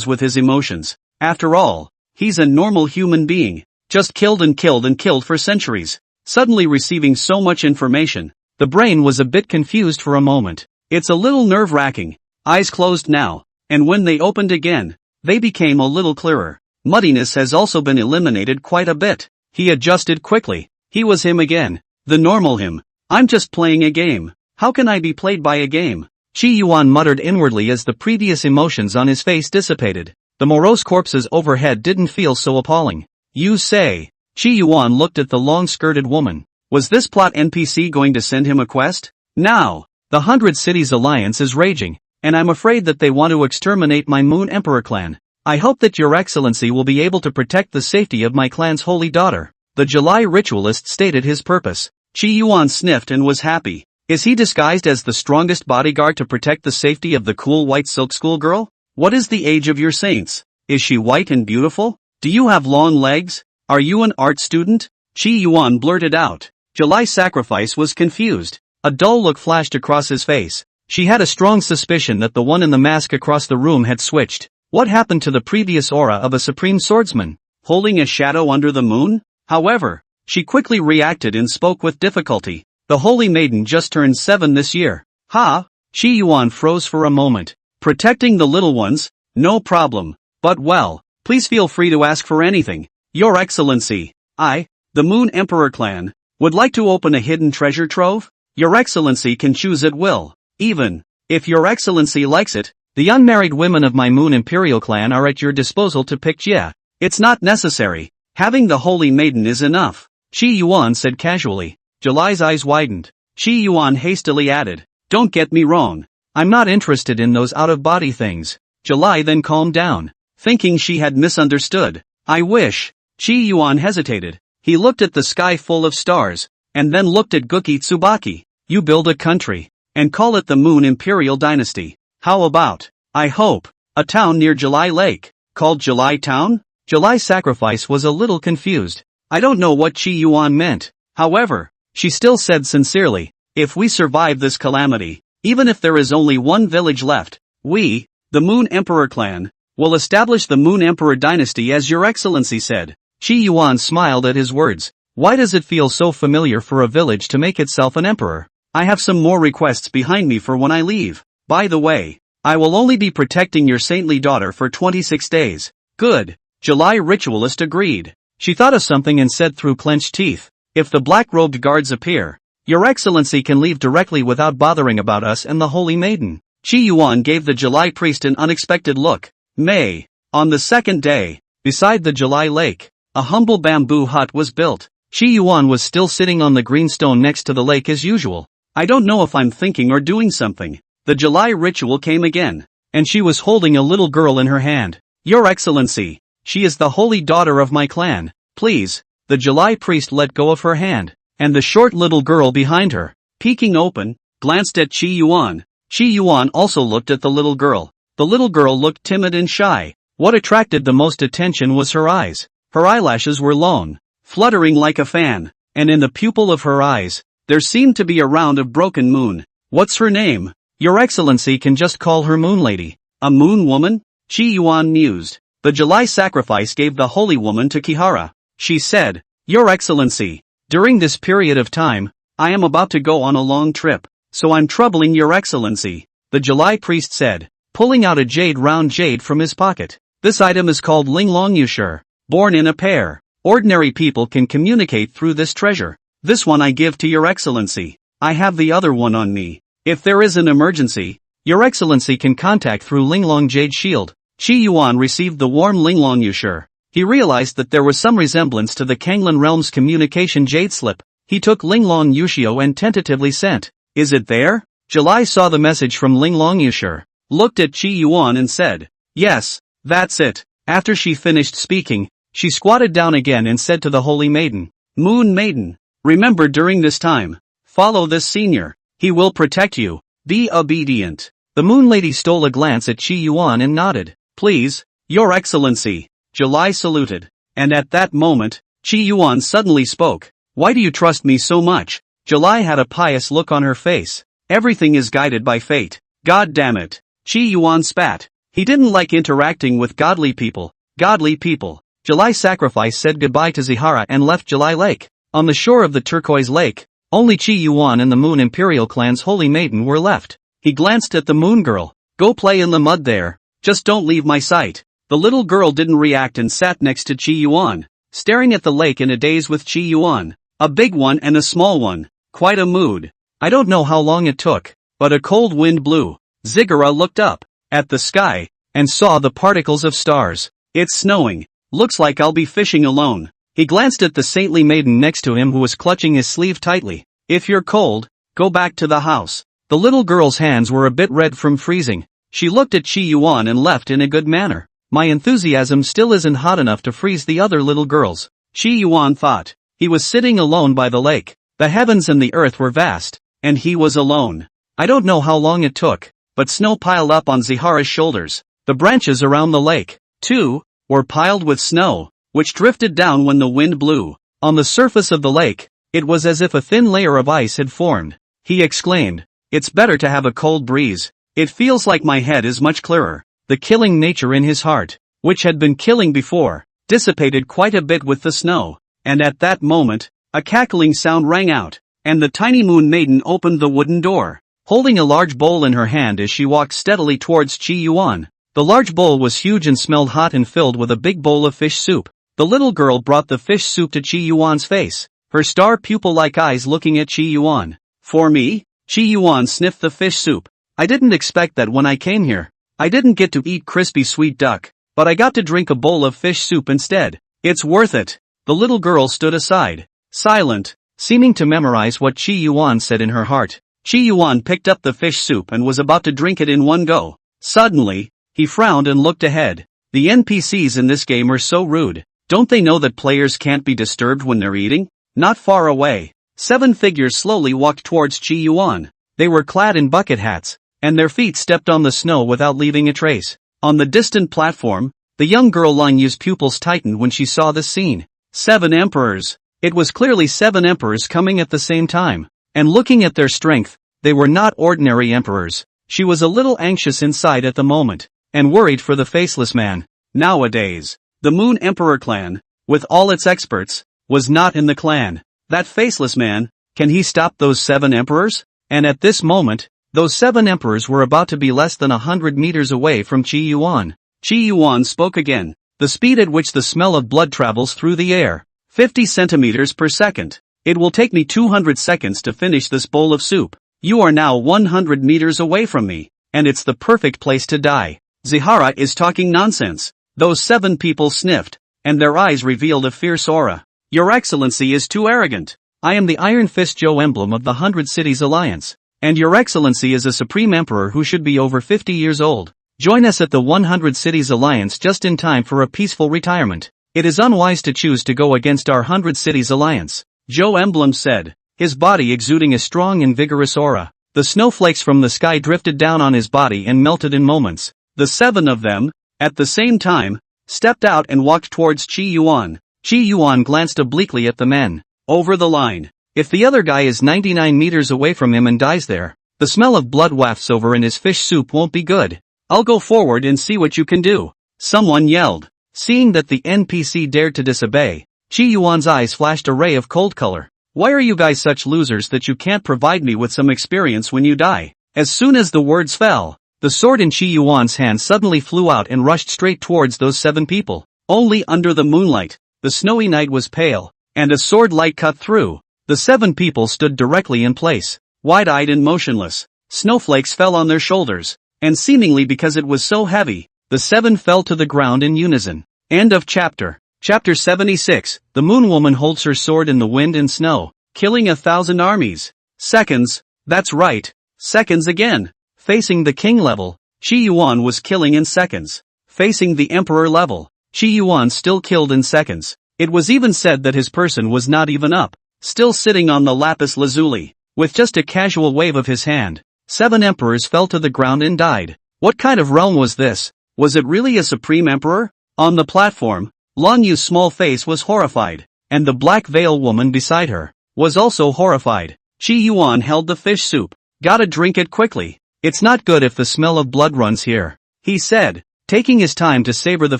[SPEAKER 1] with his emotions. After all, He's a normal human being, just killed and killed and killed for centuries. Suddenly receiving so much information, the brain was a bit confused for a moment. It's a little nerve-wracking. Eyes closed now, and when they opened again, they became a little clearer. Muddiness has also been eliminated quite a bit. He adjusted quickly. He was him again. The normal him. I'm just playing a game. How can I be played by a game? Chi Yuan muttered inwardly as the previous emotions on his face dissipated. The morose corpses overhead didn't feel so appalling. You say. Chi Yuan looked at the long-skirted woman. Was this plot NPC going to send him a quest? Now, the 100 Cities Alliance is raging, and I'm afraid that they want to exterminate my Moon Emperor clan. I hope that your excellency will be able to protect the safety of my clan's holy daughter. The July ritualist stated his purpose. Chi Yuan sniffed and was happy. Is he disguised as the strongest bodyguard to protect the safety of the cool white silk schoolgirl? What is the age of your saints? Is she white and beautiful? Do you have long legs? Are you an art student? Chi Yuan blurted out. July Sacrifice was confused. A dull look flashed across his face. She had a strong suspicion that the one in the mask across the room had switched. What happened to the previous aura of a supreme swordsman? Holding a shadow under the moon? However, she quickly reacted and spoke with difficulty. The Holy Maiden just turned 7 this year. Ha! Chi Yuan froze for a moment. Protecting the little ones? No problem. But well, please feel free to ask for anything. Your Excellency, I, the Moon Emperor clan, would like to open a hidden treasure trove? Your Excellency can choose at will. Even if Your Excellency likes it, the unmarried women of my Moon Imperial clan are at your disposal to pick. Yeah, it's not necessary. Having the Holy Maiden is enough. Chi Yuan said casually. July's eyes widened. Chi Yuan hastily added, don't get me wrong. I'm not interested in those out-of-body things. July then calmed down, thinking she had misunderstood. I wish. Chi Yuan hesitated. He looked at the sky full of stars, and then looked at Guki Tsubaki. You build a country, and call it the Moon Imperial Dynasty. How about, I hope, a town near July Lake, called July Town? July Sacrifice was a little confused. I don't know what Chi Yuan meant. However, she still said sincerely, if we survive this calamity, even if there is only one village left, we, the Moon Emperor clan, will establish the Moon Emperor Dynasty as Your Excellency said. Chi Yuan smiled at his words. Why does it feel so familiar for a village to make itself an emperor? I have some more requests behind me for when I leave. By the way, I will only be protecting your saintly daughter for 26 days. Good. July ritualist agreed. She thought of something and said through clenched teeth, if the black-robed guards appear, Your Excellency can leave directly without bothering about us and the Holy Maiden. Chi Yuan gave the July priest an unexpected look. May. On the second day, beside the July lake, a humble bamboo hut was built. Chi Yuan was still sitting on the green stone next to the lake as usual. I don't know if I'm thinking or doing something. The July ritual came again, and she was holding a little girl in her hand. Your Excellency, she is the holy daughter of my clan. Please. The July priest let go of her hand, and the short little girl behind her, peeking open, glanced at Chi Yuan. Chi Yuan also looked at the little girl. The little girl looked timid and shy. What attracted the most attention was her eyes. Her eyelashes were long, fluttering like a fan, and in the pupil of her eyes, there seemed to be a round of broken moon. What's her name? Your Excellency can just call her Moon Lady. A moon woman? Chi Yuan mused. The July sacrifice gave the holy woman to Kihara. She said, Your Excellency, during this period of time, I am about to go on a long trip, so I'm troubling Your Excellency. The July priest said, pulling out a round jade from his pocket. This item is called Linglong Yushur, born in a pair. Ordinary people can communicate through this treasure. This one I give to Your Excellency. I have the other one on me. If there is an emergency, Your Excellency can contact through Linglong Jade Shield. Chi Yuan received the warm Linglong Yushur. He realized that there was some resemblance to the Kanglan Realm's communication jade slip. He took Linglong Yushio and tentatively sent. Is it there? July saw the message from Linglong Yushur, looked at Chi Yuan and said, yes, that's it. After she finished speaking, she squatted down again and said to the Holy Maiden, Moon Maiden, remember during this time, follow this senior. He will protect you. Be obedient. The Moon Lady stole a glance at Chi Yuan and nodded. Please, Your Excellency. July saluted. And at that moment, Chi Yuan suddenly spoke. Why do you trust me so much? July had a pious look on her face. Everything is guided by fate. God damn it. Chi Yuan spat. He didn't like interacting with godly people. Godly people. July Sacrifice said goodbye to Zihara and left July Lake. On the shore of the turquoise lake, only Chi Yuan and the Moon Imperial clan's holy maiden were left. He glanced at the moon girl. Go play in the mud there. Just don't leave my sight. The little girl didn't react and sat next to Chi Yuan, staring at the lake in a daze with Chi Yuan. A big one and a small one. Quite a mood. I don't know how long it took, but a cold wind blew. Zigara looked up at the sky and saw the particles of stars. It's snowing. Looks like I'll be fishing alone. He glanced at the saintly maiden next to him who was clutching his sleeve tightly. If you're cold, go back to the house. The little girl's hands were a bit red from freezing. She looked at Chi Yuan and left in a good manner. My enthusiasm still isn't hot enough to freeze the other little girls, Chi Yuan thought. He was sitting alone by the lake. The heavens and the earth were vast, and he was alone. I don't know how long it took, but snow piled up on Zihara's shoulders. The branches around the lake, too, were piled with snow, which drifted down when the wind blew. On the surface of the lake, it was as if a thin layer of ice had formed. He exclaimed, "It's better to have a cold breeze. It feels like my head is much clearer." The killing nature in his heart, which had been killing before, dissipated quite a bit with the snow. And at that moment, a cackling sound rang out, and the tiny moon maiden opened the wooden door, holding a large bowl in her hand as she walked steadily towards Chi Yuan. The large bowl was huge and smelled hot and filled with a big bowl of fish soup. The little girl brought the fish soup to Chi Yuan's face, her star pupil-like eyes looking at Chi Yuan. "For me?" Chi Yuan sniffed the fish soup. "I didn't expect that when I came here. I didn't get to eat crispy sweet duck, but I got to drink a bowl of fish soup instead. It's worth it." The little girl stood aside, silent, seeming to memorize what Chi Yuan said in her heart. Chi Yuan picked up the fish soup and was about to drink it in one go. Suddenly, he frowned and looked ahead. The NPCs in this game are so rude. Don't they know that players can't be disturbed when they're eating? Not far away, 7 figures slowly walked towards Chi Yuan. They were clad in bucket hats, and their feet stepped on the snow without leaving a trace. On the distant platform, the young girl Lang Yu's pupils tightened when she saw this scene. 7 emperors. It was clearly 7 emperors coming at the same time. And looking at their strength, they were not ordinary emperors. She was a little anxious inside at the moment, and worried for the faceless man. Nowadays, the Moon Emperor clan, with all its experts, was not in the clan. That faceless man, can he stop those 7 emperors? And at this moment, those 7 emperors were about to be less than 100 meters away from Chi Yuan. Chi Yuan spoke again. The speed at which the smell of blood travels through the air, 50 centimeters per second. It will take me 200 seconds to finish this bowl of soup. You are now 100 meters away from me, and it's the perfect place to die. Zihara is talking nonsense. Those 7 people sniffed, and their eyes revealed a fierce aura. Your Excellency is too arrogant. I am the Iron Fist Joe emblem of the 100 Cities Alliance, and Your Excellency is a Supreme Emperor who should be over 50 years old. Join us at the 100 Cities Alliance just in time for a peaceful retirement. It is unwise to choose to go against our 100 Cities Alliance, Joe Emblem said, his body exuding a strong and vigorous aura. The snowflakes from the sky drifted down on his body and melted in moments. The 7 of them, at the same time, stepped out and walked towards Chi Yuan. Chi Yuan glanced obliquely at the men. Over the line. If the other guy is 99 meters away from him and dies there, the smell of blood wafts over and his fish soup won't be good. I'll go forward and see what you can do. Someone yelled. Seeing that the NPC dared to disobey, Chi Yuan's eyes flashed a ray of cold color. Why are you guys such losers that you can't provide me with some experience when you die? As soon as the words fell, the sword in Chi Yuan's hand suddenly flew out and rushed straight towards those 7 people. Only under the moonlight, the snowy night was pale, and a sword light cut through. The 7 people stood directly in place, wide-eyed and motionless. Snowflakes fell on their shoulders, and seemingly because it was so heavy, the 7 fell to the ground in unison. End of chapter. Chapter 76, the Moon Woman holds her sword in the wind and snow, killing 1,000 armies. Seconds, that's right, seconds again. Facing the king level, Chi Yuan was killing in seconds. Facing the emperor level, Chi Yuan still killed in seconds. It was even said that his person was not even up, still sitting on the lapis lazuli. With just a casual wave of his hand, 7 emperors fell to the ground and died. What kind of realm was this? Was it really a supreme emperor? On the platform, Lang Yu's small face was horrified, and the black veil woman beside her was also horrified. Chi Yuan held the fish soup. Gotta drink it quickly. It's not good if the smell of blood runs here, he said, taking his time to savor the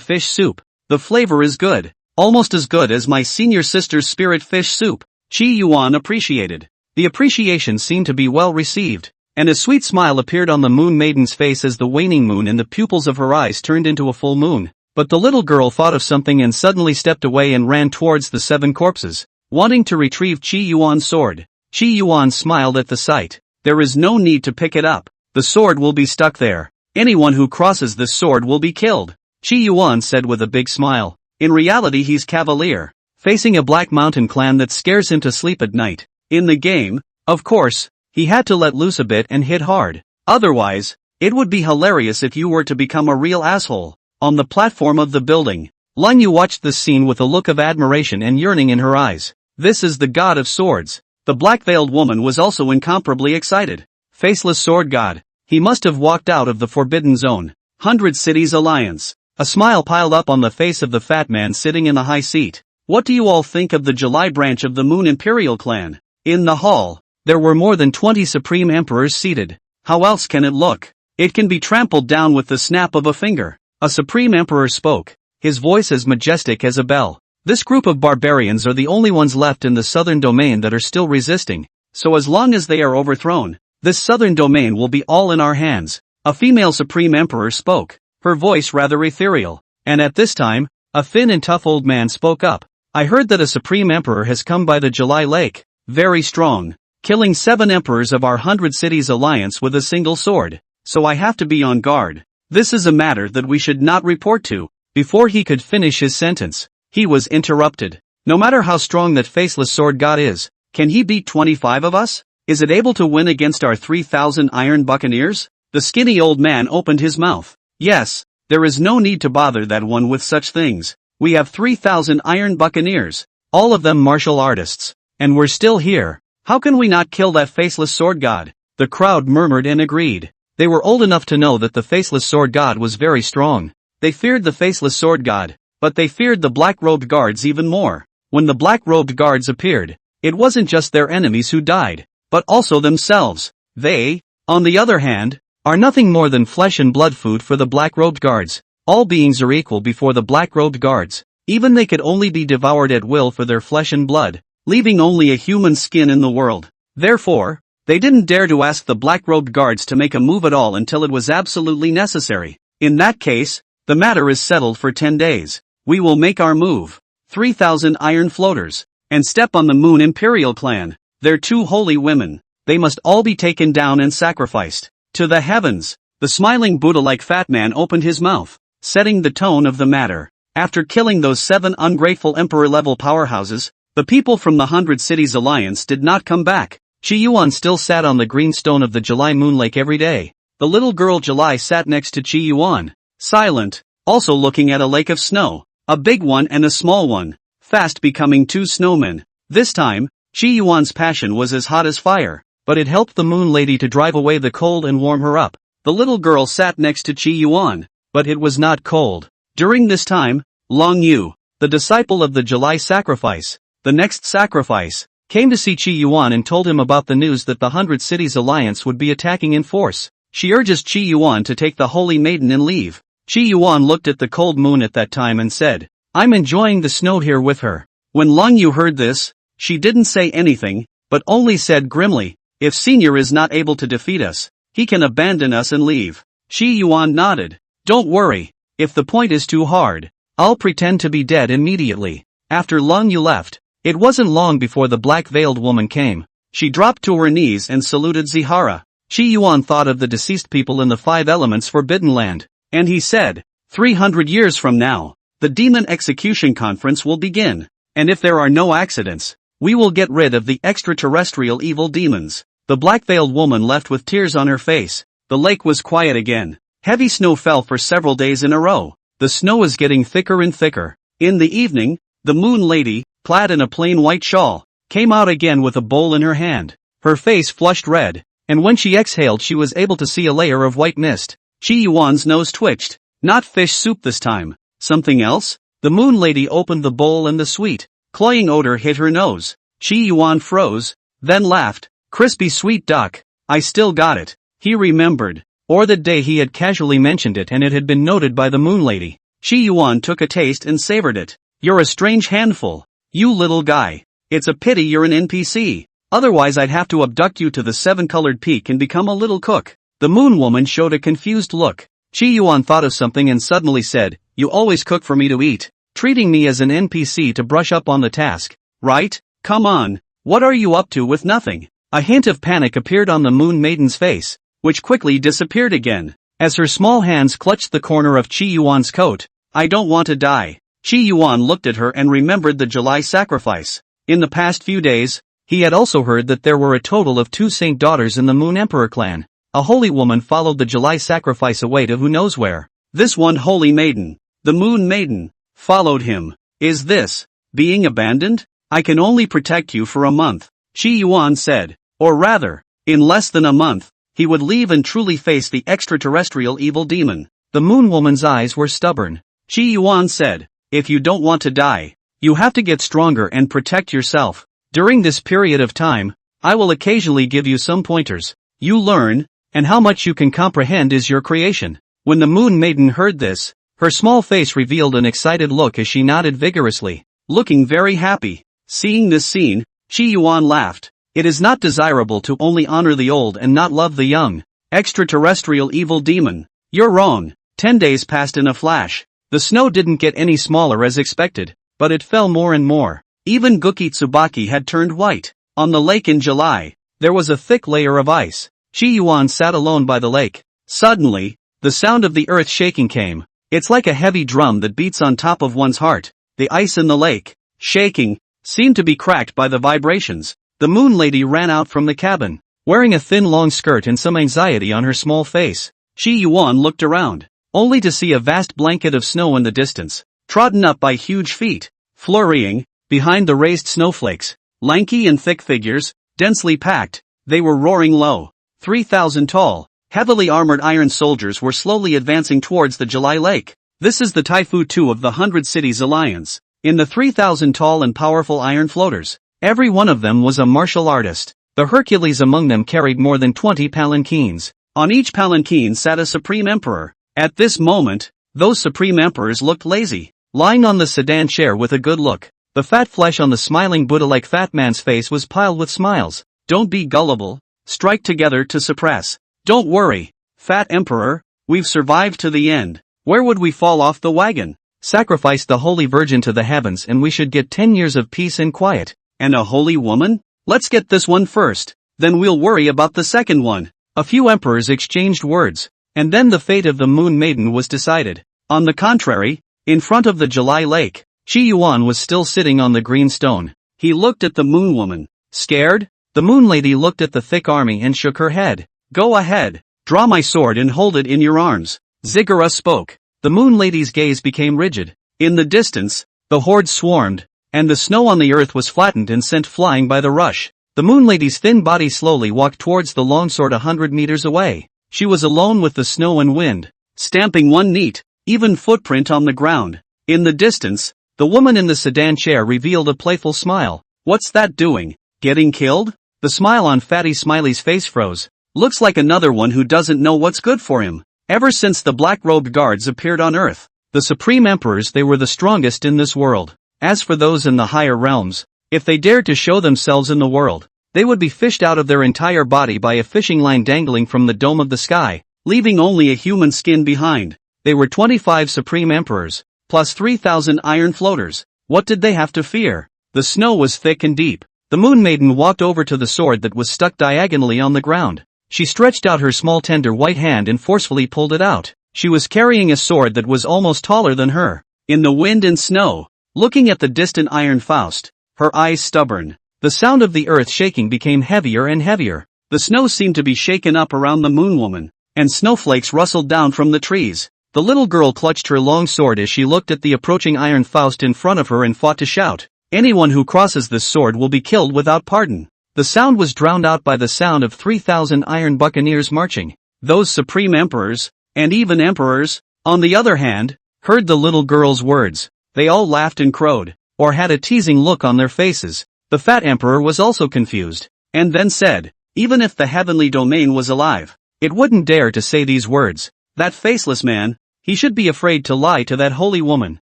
[SPEAKER 1] fish soup. The flavor is good. Almost as good as my senior sister's spirit fish soup. Chi Yuan appreciated. The appreciation seemed to be well received, and a sweet smile appeared on the moon maiden's face as the waning moon in the pupils of her eyes turned into a full moon. But the little girl thought of something and suddenly stepped away and ran towards the 7 corpses, wanting to retrieve Chi Yuan's sword. Chi Yuan smiled at the sight. There is no need to pick it up. The sword will be stuck there. Anyone who crosses this sword will be killed. Chi Yuan said with a big smile. In reality he's cavalier, facing a black mountain clan that scares him to sleep at night. In the game, of course, he had to let loose a bit and hit hard. Otherwise, it would be hilarious if you were to become a real asshole. On the platform of the building, Lung Yu watched this scene with a look of admiration and yearning in her eyes. This is the god of swords. The black-veiled woman was also incomparably excited. Faceless sword god. He must have walked out of the forbidden zone. 100 Cities Alliance. A smile piled up on the face of the fat man sitting in the high seat. What do you all think of the July branch of the Moon Imperial clan? In the hall, there were more than 20 Supreme Emperors seated. How else can it look? It can be trampled down with the snap of a finger. A Supreme Emperor spoke, his voice as majestic as a bell. This group of barbarians are the only ones left in the southern domain that are still resisting, so as long as they are overthrown, this southern domain will be all in our hands. A female Supreme Emperor spoke, her voice rather ethereal, and at this time, a thin and tough old man spoke up. I heard that a Supreme Emperor has come by the July Lake, very strong, killing 7 emperors of our 100 Cities Alliance with a single sword, so I have to be on guard. This is a matter that we should not report to. Before he could finish his sentence, he was interrupted. No matter how strong that faceless sword god is, can he beat 25 of us? Is it able to win against our 3,000 iron buccaneers? The skinny old man opened his mouth. Yes, there is no need to bother that one with such things. We have 3,000 iron buccaneers, all of them martial artists, and we're still here. How can we not kill that faceless sword god? The crowd murmured and agreed. They were old enough to know that the faceless sword god was very strong. They feared the faceless sword god, but they feared the black-robed guards even more. When the black-robed guards appeared, it wasn't just their enemies who died, but also themselves. They, on the other hand, are nothing more than flesh and blood food for the black-robed guards. All beings are equal before the black-robed guards. Even they could only be devoured at will for their flesh and blood, leaving only a human skin in the world. Therefore, they didn't dare to ask the black-robed guards to make a move at all until it was absolutely necessary. In that case, the matter is settled for 10 days. We will make our move. 3,000 iron floaters, and step on the Moon Imperial clan. They're 2 holy women. They must all be taken down and sacrificed. To the heavens. The smiling Buddha-like fat man opened his mouth, setting the tone of the matter. After killing those 7 ungrateful emperor-level powerhouses, the people from the 100 Cities Alliance did not come back. Chi Yuan still sat on the green stone of the July Moon Lake every day. The little girl July sat next to Chi Yuan, silent, also looking at a lake of snow, a big one and a small one, fast becoming 2 snowmen. This time, Chi Yuan's passion was as hot as fire, but it helped the Moon Lady to drive away the cold and warm her up. The little girl sat next to Chi Yuan, but it was not cold. During this time, Long Yu, the disciple of the July sacrifice, the next sacrifice, came to see Chi Yuan and told him about the news that the 100 Cities Alliance would be attacking in force. She urges Chi Yuan to take the Holy Maiden and leave. Chi Yuan looked at the cold moon at that time and said, I'm enjoying the snow here with her. When Long Yu heard this, she didn't say anything, but only said grimly, if Senior is not able to defeat us, he can abandon us and leave. Chi Yuan nodded. Don't worry, if the point is too hard, I'll pretend to be dead immediately. After Long Yu left, it wasn't long before the black-veiled woman came. She dropped to her knees and saluted Zihara. Chi Yuan thought of the deceased people in the 5 Elements Forbidden Land, and he said, 300 years from now, the Demon Execution Conference will begin, and if there are no accidents, we will get rid of the extraterrestrial evil demons. The black-veiled woman left with tears on her face. The lake was quiet again. Heavy snow fell for several days in a row. The snow was getting thicker and thicker. In the evening, the Moon Lady, clad in a plain white shawl, came out again with a bowl in her hand. Her face flushed red, and when she exhaled she was able to see a layer of white mist. Chi Yuan's nose twitched. Not fish soup this time. Something else? The Moon Lady opened the bowl and the sweet, cloying odor hit her nose. Chi Yuan froze, then laughed. Crispy sweet duck. I still got it. He remembered. Or that day he had casually mentioned it and it had been noted by the Moon Lady. Chi Yuan took a taste and savored it. You're a strange handful. You little guy. It's a pity you're an NPC. Otherwise I'd have to abduct you to the seven-colored peak and become a little cook. The moon woman showed a confused look. Chi Yuan thought of something and suddenly said, you always cook for me to eat, treating me as an NPC to brush up on the task, right? Come on. What are you up to with nothing? A hint of panic appeared on the moon maiden's face, which quickly disappeared again, as her small hands clutched the corner of Chi Yuan's coat. I don't want to die. Chi Yuan looked at her and remembered the July sacrifice. In the past few days, he had also heard that there were a total of 2 saint daughters in the Moon Emperor clan. A holy woman followed the July sacrifice away to who knows where. This one holy maiden, the Moon Maiden, followed him. Is this being abandoned? I can only protect you for a month, Chi Yuan said. Or rather, in less than a month, he would leave and truly face the extraterrestrial evil demon. The Moon Woman's eyes were stubborn. Chi Yuan said, if you don't want to die, you have to get stronger and protect yourself. During this period of time, I will occasionally give you some pointers. You learn, and how much you can comprehend is your creation. When the Moon Maiden heard this, her small face revealed an excited look as she nodded vigorously, looking very happy. Seeing this scene, Chi Yuan laughed. It is not desirable to only honor the old and not love the young. Extraterrestrial evil demon. You're wrong. 10 days passed in a flash. The snow didn't get any smaller as expected, but it fell more and more. Even Guki Tsubaki had turned white. On the lake in July, there was a thick layer of ice. Chi Yuan sat alone by the lake. Suddenly, the sound of the earth shaking came. It's like a heavy drum that beats on top of one's heart. The ice in the lake, shaking, seemed to be cracked by the vibrations. The moon lady ran out from the cabin, wearing a thin long skirt and some anxiety on her small face. Chi Yuan looked around, only to see a vast blanket of snow in the distance, trodden up by huge feet, flurrying, behind the raised snowflakes. Lanky and thick figures, densely packed, they were roaring low. 3,000 tall, heavily armored iron soldiers were slowly advancing towards the July Lake. This is the Taifu II of the 100 Cities Alliance. In the 3,000 tall and powerful iron floaters, every one of them was a martial artist. The Hercules among them carried more than 20 palanquins. On each palanquin sat a supreme emperor. At this moment, those supreme emperors looked lazy, lying on the sedan chair with a good look. The fat flesh on the smiling Buddha-like fat man's face was piled with smiles. Don't be gullible. Strike together to suppress. Don't worry, fat emperor, we've survived to the end. Where would we fall off the wagon? Sacrifice the Holy Virgin to the heavens and we should get 10 years of peace and quiet. And a holy woman? Let's get this one first, then we'll worry about the second one. A few emperors exchanged words, and then the fate of the Moon Maiden was decided. On the contrary, in front of the July Lake, Chi Yuan was still sitting on the green stone. He looked at the Moon Woman. Scared? The Moon Lady looked at the thick army and shook her head. Go ahead, draw my sword and hold it in your arms. Ziggurat spoke. The Moon Lady's gaze became rigid. In the distance, the horde swarmed, and the snow on the earth was flattened and sent flying by the rush. The Moon Lady's thin body slowly walked towards the longsword 100 meters away. She was alone with the snow and wind, stamping one neat, even footprint on the ground. In the distance, the woman in the sedan chair revealed a playful smile. What's that doing? Getting killed? The smile on Fatty Smiley's face froze. Looks like another one who doesn't know what's good for him. Ever since the black-robed guards appeared on Earth, the supreme emperors, they were the strongest in this world. As for those in the higher realms, if they dared to show themselves in the world, they would be fished out of their entire body by a fishing line dangling from the dome of the sky, leaving only a human skin behind. They were 25 supreme emperors, plus 3,000 iron floaters. What did they have to fear? The snow was thick and deep. The Moon Maiden walked over to the sword that was stuck diagonally on the ground. She stretched out her small tender white hand and forcefully pulled it out. She was carrying a sword that was almost taller than her. In the wind and snow, looking at the distant iron Faust, her eyes stubborn, the sound of the earth shaking became heavier and heavier. The snow seemed to be shaken up around the Moon Woman, and snowflakes rustled down from the trees. The little girl clutched her long sword as she looked at the approaching iron Faust in front of her and fought to shout. Anyone who crosses this sword will be killed without pardon. The sound was drowned out by the sound of 3,000 iron buccaneers marching. Those supreme emperors, and even emperors, on the other hand, heard the little girl's words. They all laughed and crowed, or had a teasing look on their faces. The fat emperor was also confused, and then said, even if the heavenly domain was alive, it wouldn't dare to say these words. That faceless man, he should be afraid to lie to that holy woman.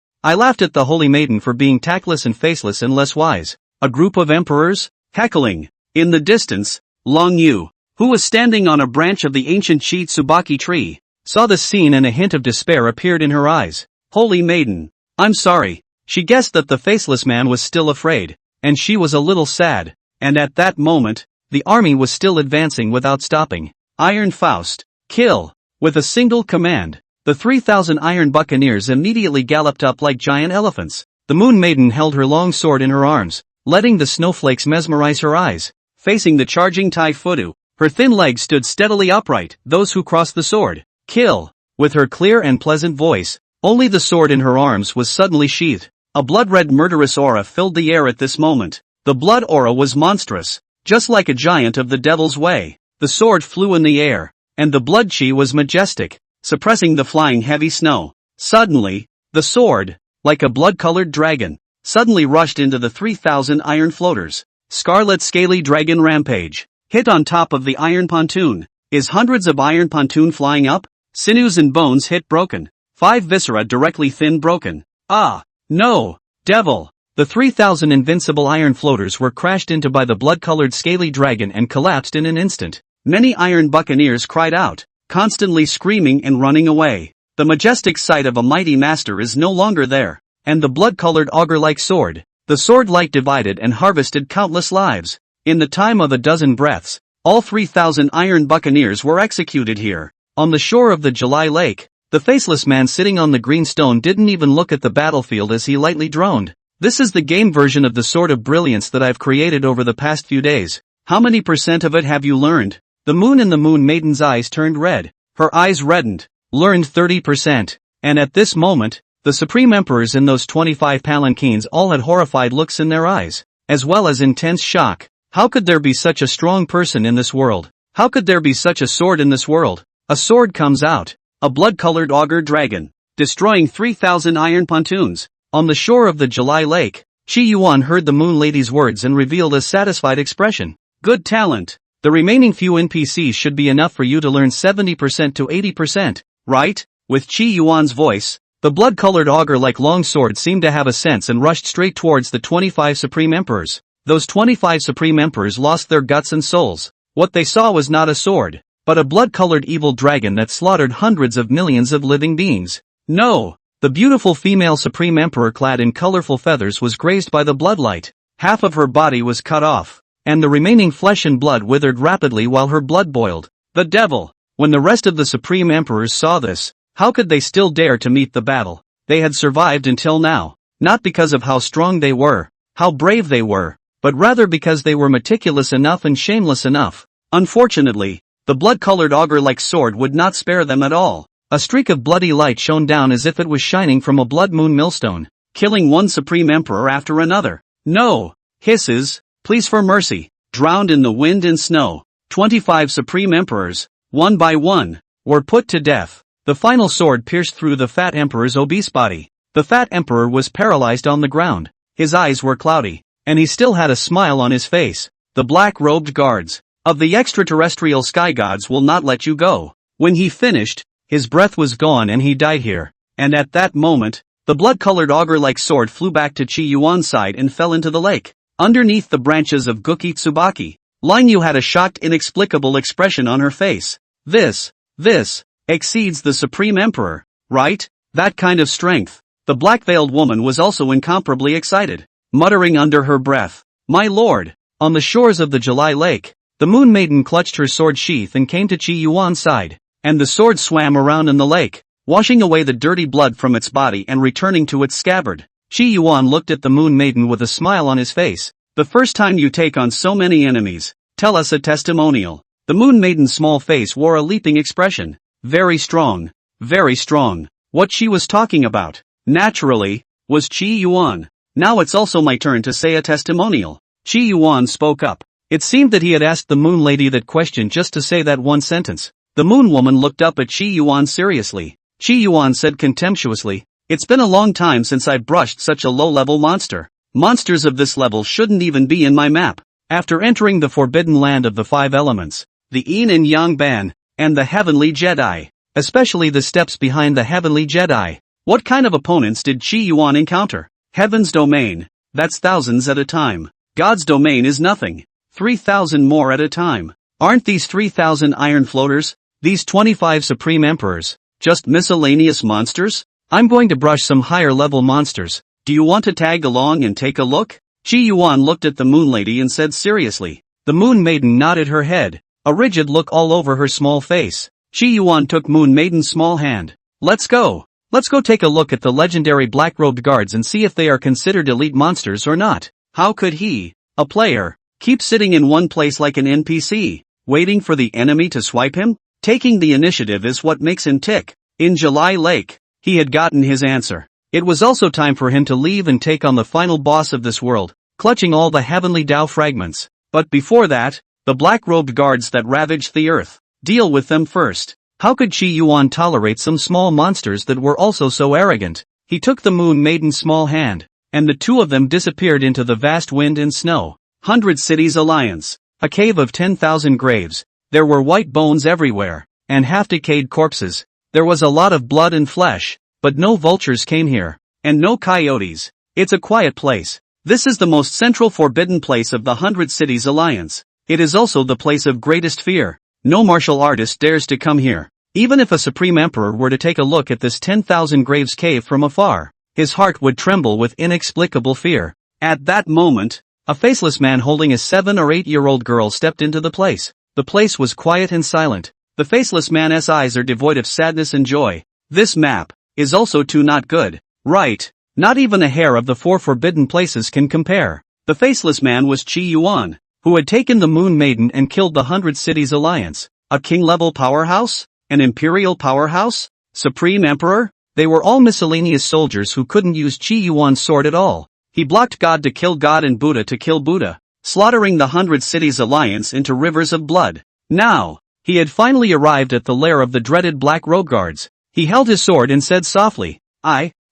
[SPEAKER 1] I laughed at the holy maiden for being tactless and faceless and less wise. A group of emperors? Heckling. In the distance, Long Yu, who was standing on a branch of the ancient Chi Tsubaki tree, saw the scene and a hint of despair appeared in her eyes. Holy maiden. I'm sorry. She guessed that the faceless man was still afraid, and she was a little sad, and at that moment, the army was still advancing without stopping. Iron Faust. Kill. With a single command, the 3,000 iron buccaneers immediately galloped up like giant elephants. The Moon Maiden held her long sword in her arms, letting the snowflakes mesmerize her eyes. Facing the charging Taifutu, her thin legs stood steadily upright. Those who crossed the sword. Kill. With her clear and pleasant voice, only the sword in her arms was suddenly sheathed. A blood-red murderous aura filled the air at this moment. The blood aura was monstrous, just like a giant of the devil's way. The sword flew in the air, and the blood chi was majestic, suppressing the flying heavy snow. Suddenly, the sword, like a blood-colored dragon, suddenly rushed into the 3,000 iron floaters. Scarlet Scaly Dragon Rampage. Hit on top of the iron pontoon. Is hundreds of iron pontoon flying up? Sinews and bones hit broken. 5 viscera directly thin broken. Ah! No! Devil! The 3,000 invincible iron floaters were crashed into by the blood-colored scaly dragon and collapsed in an instant. Many iron buccaneers cried out, constantly screaming and running away. The majestic sight of a mighty master is no longer there, and the blood-colored auger-like sword. The sword light divided and harvested countless lives. In the time of a dozen breaths, all 3,000 iron buccaneers were executed here. On the shore of the July Lake, the faceless man sitting on the green stone didn't even look at the battlefield as he lightly droned. This is the game version of the Sword of Brilliance that I've created over the past few days. How many % of it have you learned? The moon in the Moon Maiden's eyes turned red. Her eyes reddened. Learned 30%. And at this moment, the Supreme Emperors in those 25 palanquins all had horrified looks in their eyes, as well as intense shock. How could there be such a strong person in this world? How could there be such a sword in this world? A sword comes out. A blood-colored auger dragon, destroying 3,000 iron pontoons. On the shore of the July Lake, Chi Yuan heard the Moon Lady's words and revealed a satisfied expression. Good talent. The remaining few NPCs should be enough for you to learn 70% to 80%, right? With Chi Yuan's voice, the blood-colored auger-like longsword seemed to have a sense and rushed straight towards the 25 Supreme Emperors. Those 25 Supreme Emperors lost their guts and souls. What they saw was not a sword, but a blood-colored evil dragon that slaughtered hundreds of millions of living beings. No! The beautiful female Supreme Emperor clad in colorful feathers was grazed by the bloodlight. Half of her body was cut off, and the remaining flesh and blood withered rapidly while her blood boiled. The devil! When the rest of the Supreme Emperors saw this, how could they still dare to meet the battle? They had survived until now, not because of how strong they were, how brave they were, but rather because they were meticulous enough and shameless enough. Unfortunately, the blood-colored auger-like sword would not spare them at all. A streak of bloody light shone down as if it was shining from a blood moon millstone, killing one Supreme Emperor after another. No! Hisses, pleas for mercy, drowned in the wind and snow. 25 Supreme Emperors, one by one, were put to death. The final sword pierced through the Fat Emperor's obese body. The Fat Emperor was paralyzed on the ground. His eyes were cloudy, and he still had a smile on his face. The black-robed guards of the extraterrestrial sky gods will not let you go. When he finished, his breath was gone and he died here. And at that moment, the blood-colored auger-like sword flew back to Chi Yuan's side and fell into the lake. Underneath the branches of Guki Tsubaki, Lang Yu had a shocked, inexplicable expression on her face. This exceeds the Supreme Emperor, right? That kind of strength. The black-veiled woman was also incomparably excited, muttering under her breath, "My lord!" On the shores of the July Lake, the Moon Maiden clutched her sword sheath and came to Chi Yuan's side, and the sword swam around in the lake, washing away the dirty blood from its body and returning to its scabbard. Chi Yuan looked at the Moon Maiden with a smile on his face. The first time you take on so many enemies, tell us a testimonial. The Moon Maiden's small face wore a leaping expression. Very strong. Very strong. What she was talking about, naturally, was Chi Yuan. Now it's also my turn to say a testimonial. Chi Yuan spoke up. It seemed that he had asked the Moon Lady that question just to say that one sentence. The Moon Woman looked up at Chi Yuan seriously. Chi Yuan said contemptuously, "It's been a long time since I brushed such a low-level monster. Monsters of this level shouldn't even be in my map." After entering the forbidden land of the 5 elements, the Yin and Yang Ban, and the Heavenly Jedi, especially the steps behind the Heavenly Jedi, What kind of opponents did Qi Yuan encounter? Heaven's domain. That's thousands at a time. God's domain is nothing. 3,000 more at a time. Aren't these 3,000 iron floaters? These 25 supreme emperors just miscellaneous monsters? I'm going to brush some higher level monsters. Do you want to tag along and take a look? Qi Yuan looked at the Moon Lady and said seriously. The Moon Maiden nodded her head, a rigid look all over her small face. Qi Yuan took Moon Maiden's small hand. Let's go. Let's go take a look at the legendary black-robed guards and see if they are considered elite monsters or not. How could he, a player, keep sitting in one place like an NPC, waiting for the enemy to swipe him? Taking the initiative is what makes him tick. In July Lake, he had gotten his answer. It was also time for him to leave and take on the final boss of this world, clutching all the heavenly Tao fragments. But before that, the black-robed guards that ravaged the earth. Deal with them first. How could Qi Yuan tolerate some small monsters that were also so arrogant? He took the Moon Maiden's small hand, and the two of them disappeared into the vast wind and snow. 100 Cities Alliance. A cave of 10,000 graves. There were white bones everywhere, and half-decayed corpses. There was a lot of blood and flesh, but no vultures came here, and no coyotes. It's a quiet place. This is the most central forbidden place of the 100 Cities Alliance. It is also the place of greatest fear. No martial artist dares to come here. Even if a supreme emperor were to take a look at this 10,000 graves cave from afar, his heart would tremble with inexplicable fear. At that moment, a faceless man holding a 7 or 8-year-old girl stepped into the place. The place was quiet and silent. The faceless man's eyes are devoid of sadness and joy. This map is also too not good. Right. Not even a hair of the 4 forbidden places can compare. The faceless man was Qi Yuan, who had taken the Moon Maiden and killed the 100 Cities Alliance. A king-level powerhouse? An imperial powerhouse? Supreme Emperor? They were all miscellaneous soldiers who couldn't use Qi Yuan's sword at all. He blocked God to kill God and Buddha to kill Buddha, slaughtering the 100 Cities Alliance into rivers of blood. Now, he had finally arrived at the lair of the dreaded Black Robe Guards. He held his sword and said softly,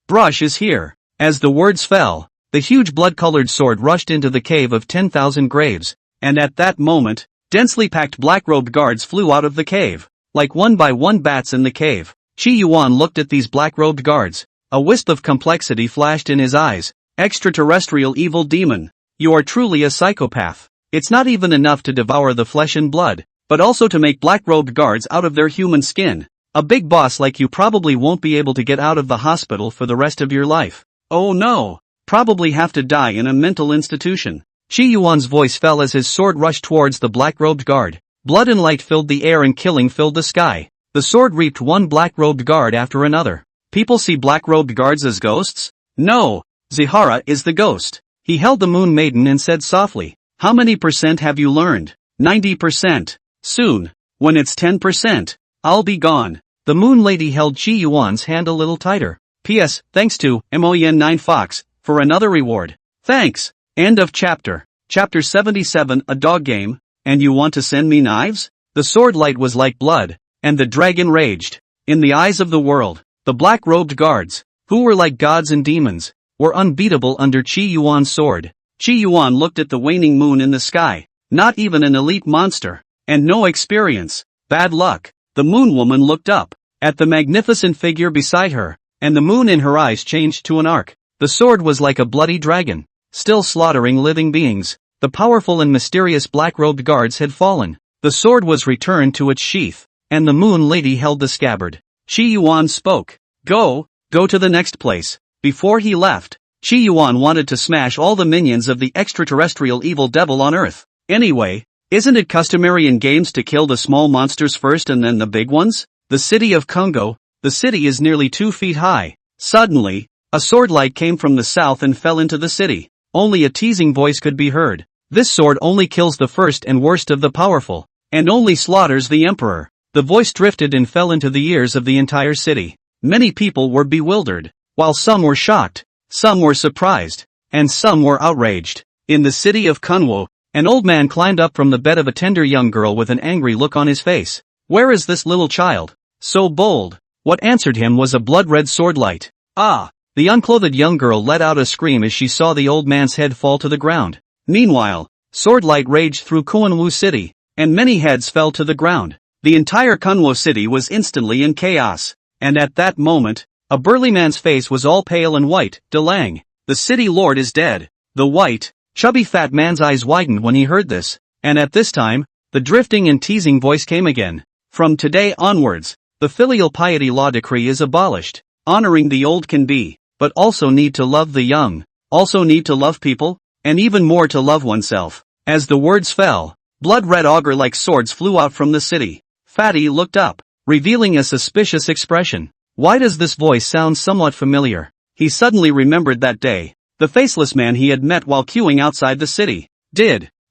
[SPEAKER 1] Brush is here. As the words fell, the huge blood-colored sword rushed into the cave of 10,000 graves, and at that moment, densely packed black-robed guards flew out of the cave, like one by one bats in the cave. Qi Yuan looked at these black-robed guards. A wisp of complexity flashed in his eyes. Extraterrestrial evil demon. You are truly a psychopath. It's not even enough to devour the flesh and blood, but also to make black-robed guards out of their human skin. A big boss like you probably won't be able to get out of the hospital for the rest of your life. Oh no! Probably have to die in a mental institution. Qi Yuan's voice fell as his sword rushed towards the black-robed guard. Blood and light filled the air and killing filled the sky. The sword reaped one black-robed guard after another. People see black-robed guards as ghosts? No! Zihara is the ghost. He held the Moon Maiden and said softly, how many % have you learned? 90%. Soon. When it's 10%. I'll be gone. The Moon Lady held Qi Yuan's hand a little tighter. P.S. Thanks to MON9 Fox for another reward. Thanks. End of chapter. Chapter 77. A dog game. And you want to send me knives? The sword light was like blood, and the dragon raged. In the eyes of the world, the black-robed guards, who were like gods and demons, were unbeatable under Qi Yuan's sword. Qi Yuan looked at the waning moon in the sky. Not even an elite monster. And no experience. Bad luck. The Moon Woman looked up at the magnificent figure beside her, and the moon in her eyes changed to an arc. The sword was like a bloody dragon, still slaughtering living beings. The powerful and mysterious black-robed guards had fallen. The sword was returned to its sheath, and the Moon Lady held the scabbard. Qi Yuan spoke. Go to the next place. Before he left, Qi Yuan wanted to smash all the minions of the extraterrestrial evil devil on Earth. Anyway, isn't it customary in games to kill the small monsters first and then the big ones? The city of Congo. The city is nearly 2 feet high. Suddenly, a sword light came from the south and fell into the city. Only a teasing voice could be heard. This sword only kills the first and worst of the powerful, and only slaughters the emperor. The voice drifted and fell into the ears of the entire city. Many people were bewildered, while some were shocked, some were surprised, and some were outraged. In the city of Kunwo, an old man climbed up from the bed of a tender young girl with an angry look on his face. Where is this little child? So bold. What answered him was a blood-red sword light. Ah! The unclothed young girl let out a scream as she saw the old man's head fall to the ground. Meanwhile, sword light raged through Kunwo city, and many heads fell to the ground. The entire Kunwo city was instantly in chaos. And at that moment, A burly man's face was all pale and white. "Delang, the city lord is dead." The white, chubby fat man's eyes widened when he heard this, and at this time, the drifting and teasing voice came again. "From today onwards, the filial piety law decree is abolished. Honoring the old can be, but also need to love the young, also need to love people, and even more to love oneself." As the words fell, blood-red auger-like swords flew out from the city. Fatty looked up, revealing a suspicious expression. Why does this voice sound somewhat familiar? He suddenly remembered that day, the faceless man he had met while queuing outside the city.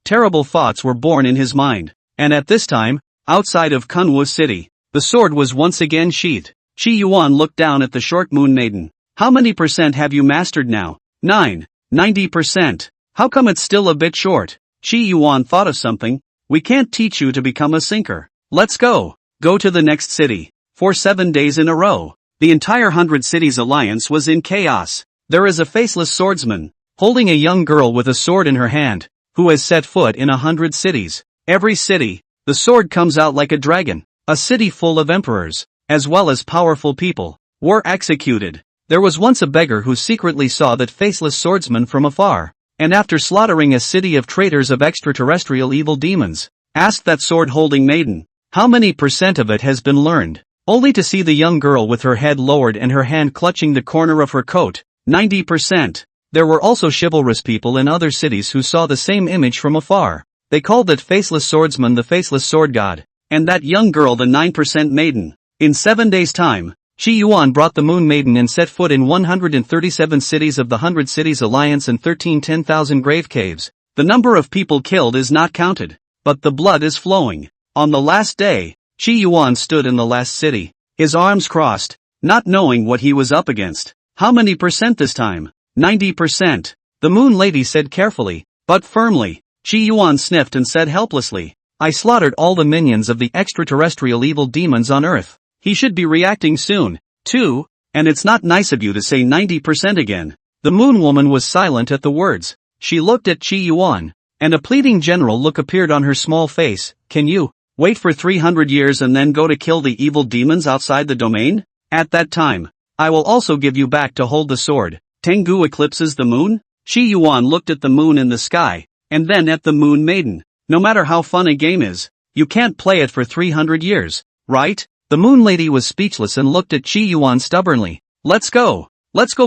[SPEAKER 1] Terrible thoughts were born in his mind, and at this time, outside of Kunwu City, the sword was once again sheathed. Chi Yuan looked down at the short moon maiden. "How many percent have you mastered now?" 90%. "How come it's still a bit short?" Chi Yuan thought of something. "We can't teach you to become a sinker. Let's go. Go to the next city." For 7 days in a row, the entire 100 Cities Alliance was in chaos. There is a faceless swordsman, holding a young girl with a sword in her hand, who has set foot in 100 cities. Every city, the sword comes out like a dragon. A city full of emperors, as well as powerful people, were executed. There was once a beggar who secretly saw that faceless swordsman from afar, and after slaughtering a city of traitors of extraterrestrial evil demons, asked that sword-holding maiden, "How many percent of it has been learned?" Only to see the young girl with her head lowered and her hand clutching the corner of her coat. 90%. There were also chivalrous people in other cities who saw the same image from afar. They called that faceless swordsman the faceless sword god, and that young girl the 9% maiden. In 7 days' time, Chi Yuan brought the Moon Maiden and set foot in 137 cities of the 100 Cities Alliance and 13 10,000 grave caves. The number of people killed is not counted, but the blood is flowing. On the last day, Chi Yuan stood in the last city, his arms crossed, not knowing what he was up against. "How many percent this time?" 90%. The Moon Lady said carefully, but firmly. Chi Yuan sniffed and said helplessly, "I slaughtered all the minions of the extraterrestrial evil demons on Earth. He should be reacting soon, too, and it's not nice of you to say 90% again." The Moon Woman was silent at the words. She looked at Chi Yuan, and a pleading general look appeared on her small face. "Can you wait for 300 years and then go to kill the evil demons outside the domain? At that time, I will also give you back to hold the sword." Tengu eclipses the moon? Chi Yuan looked at the moon in the sky, and then at the Moon Maiden. "No matter how fun a game is, you can't play it for 300 years, right?" The Moon Lady was speechless and looked at Chi Yuan stubbornly. Let's go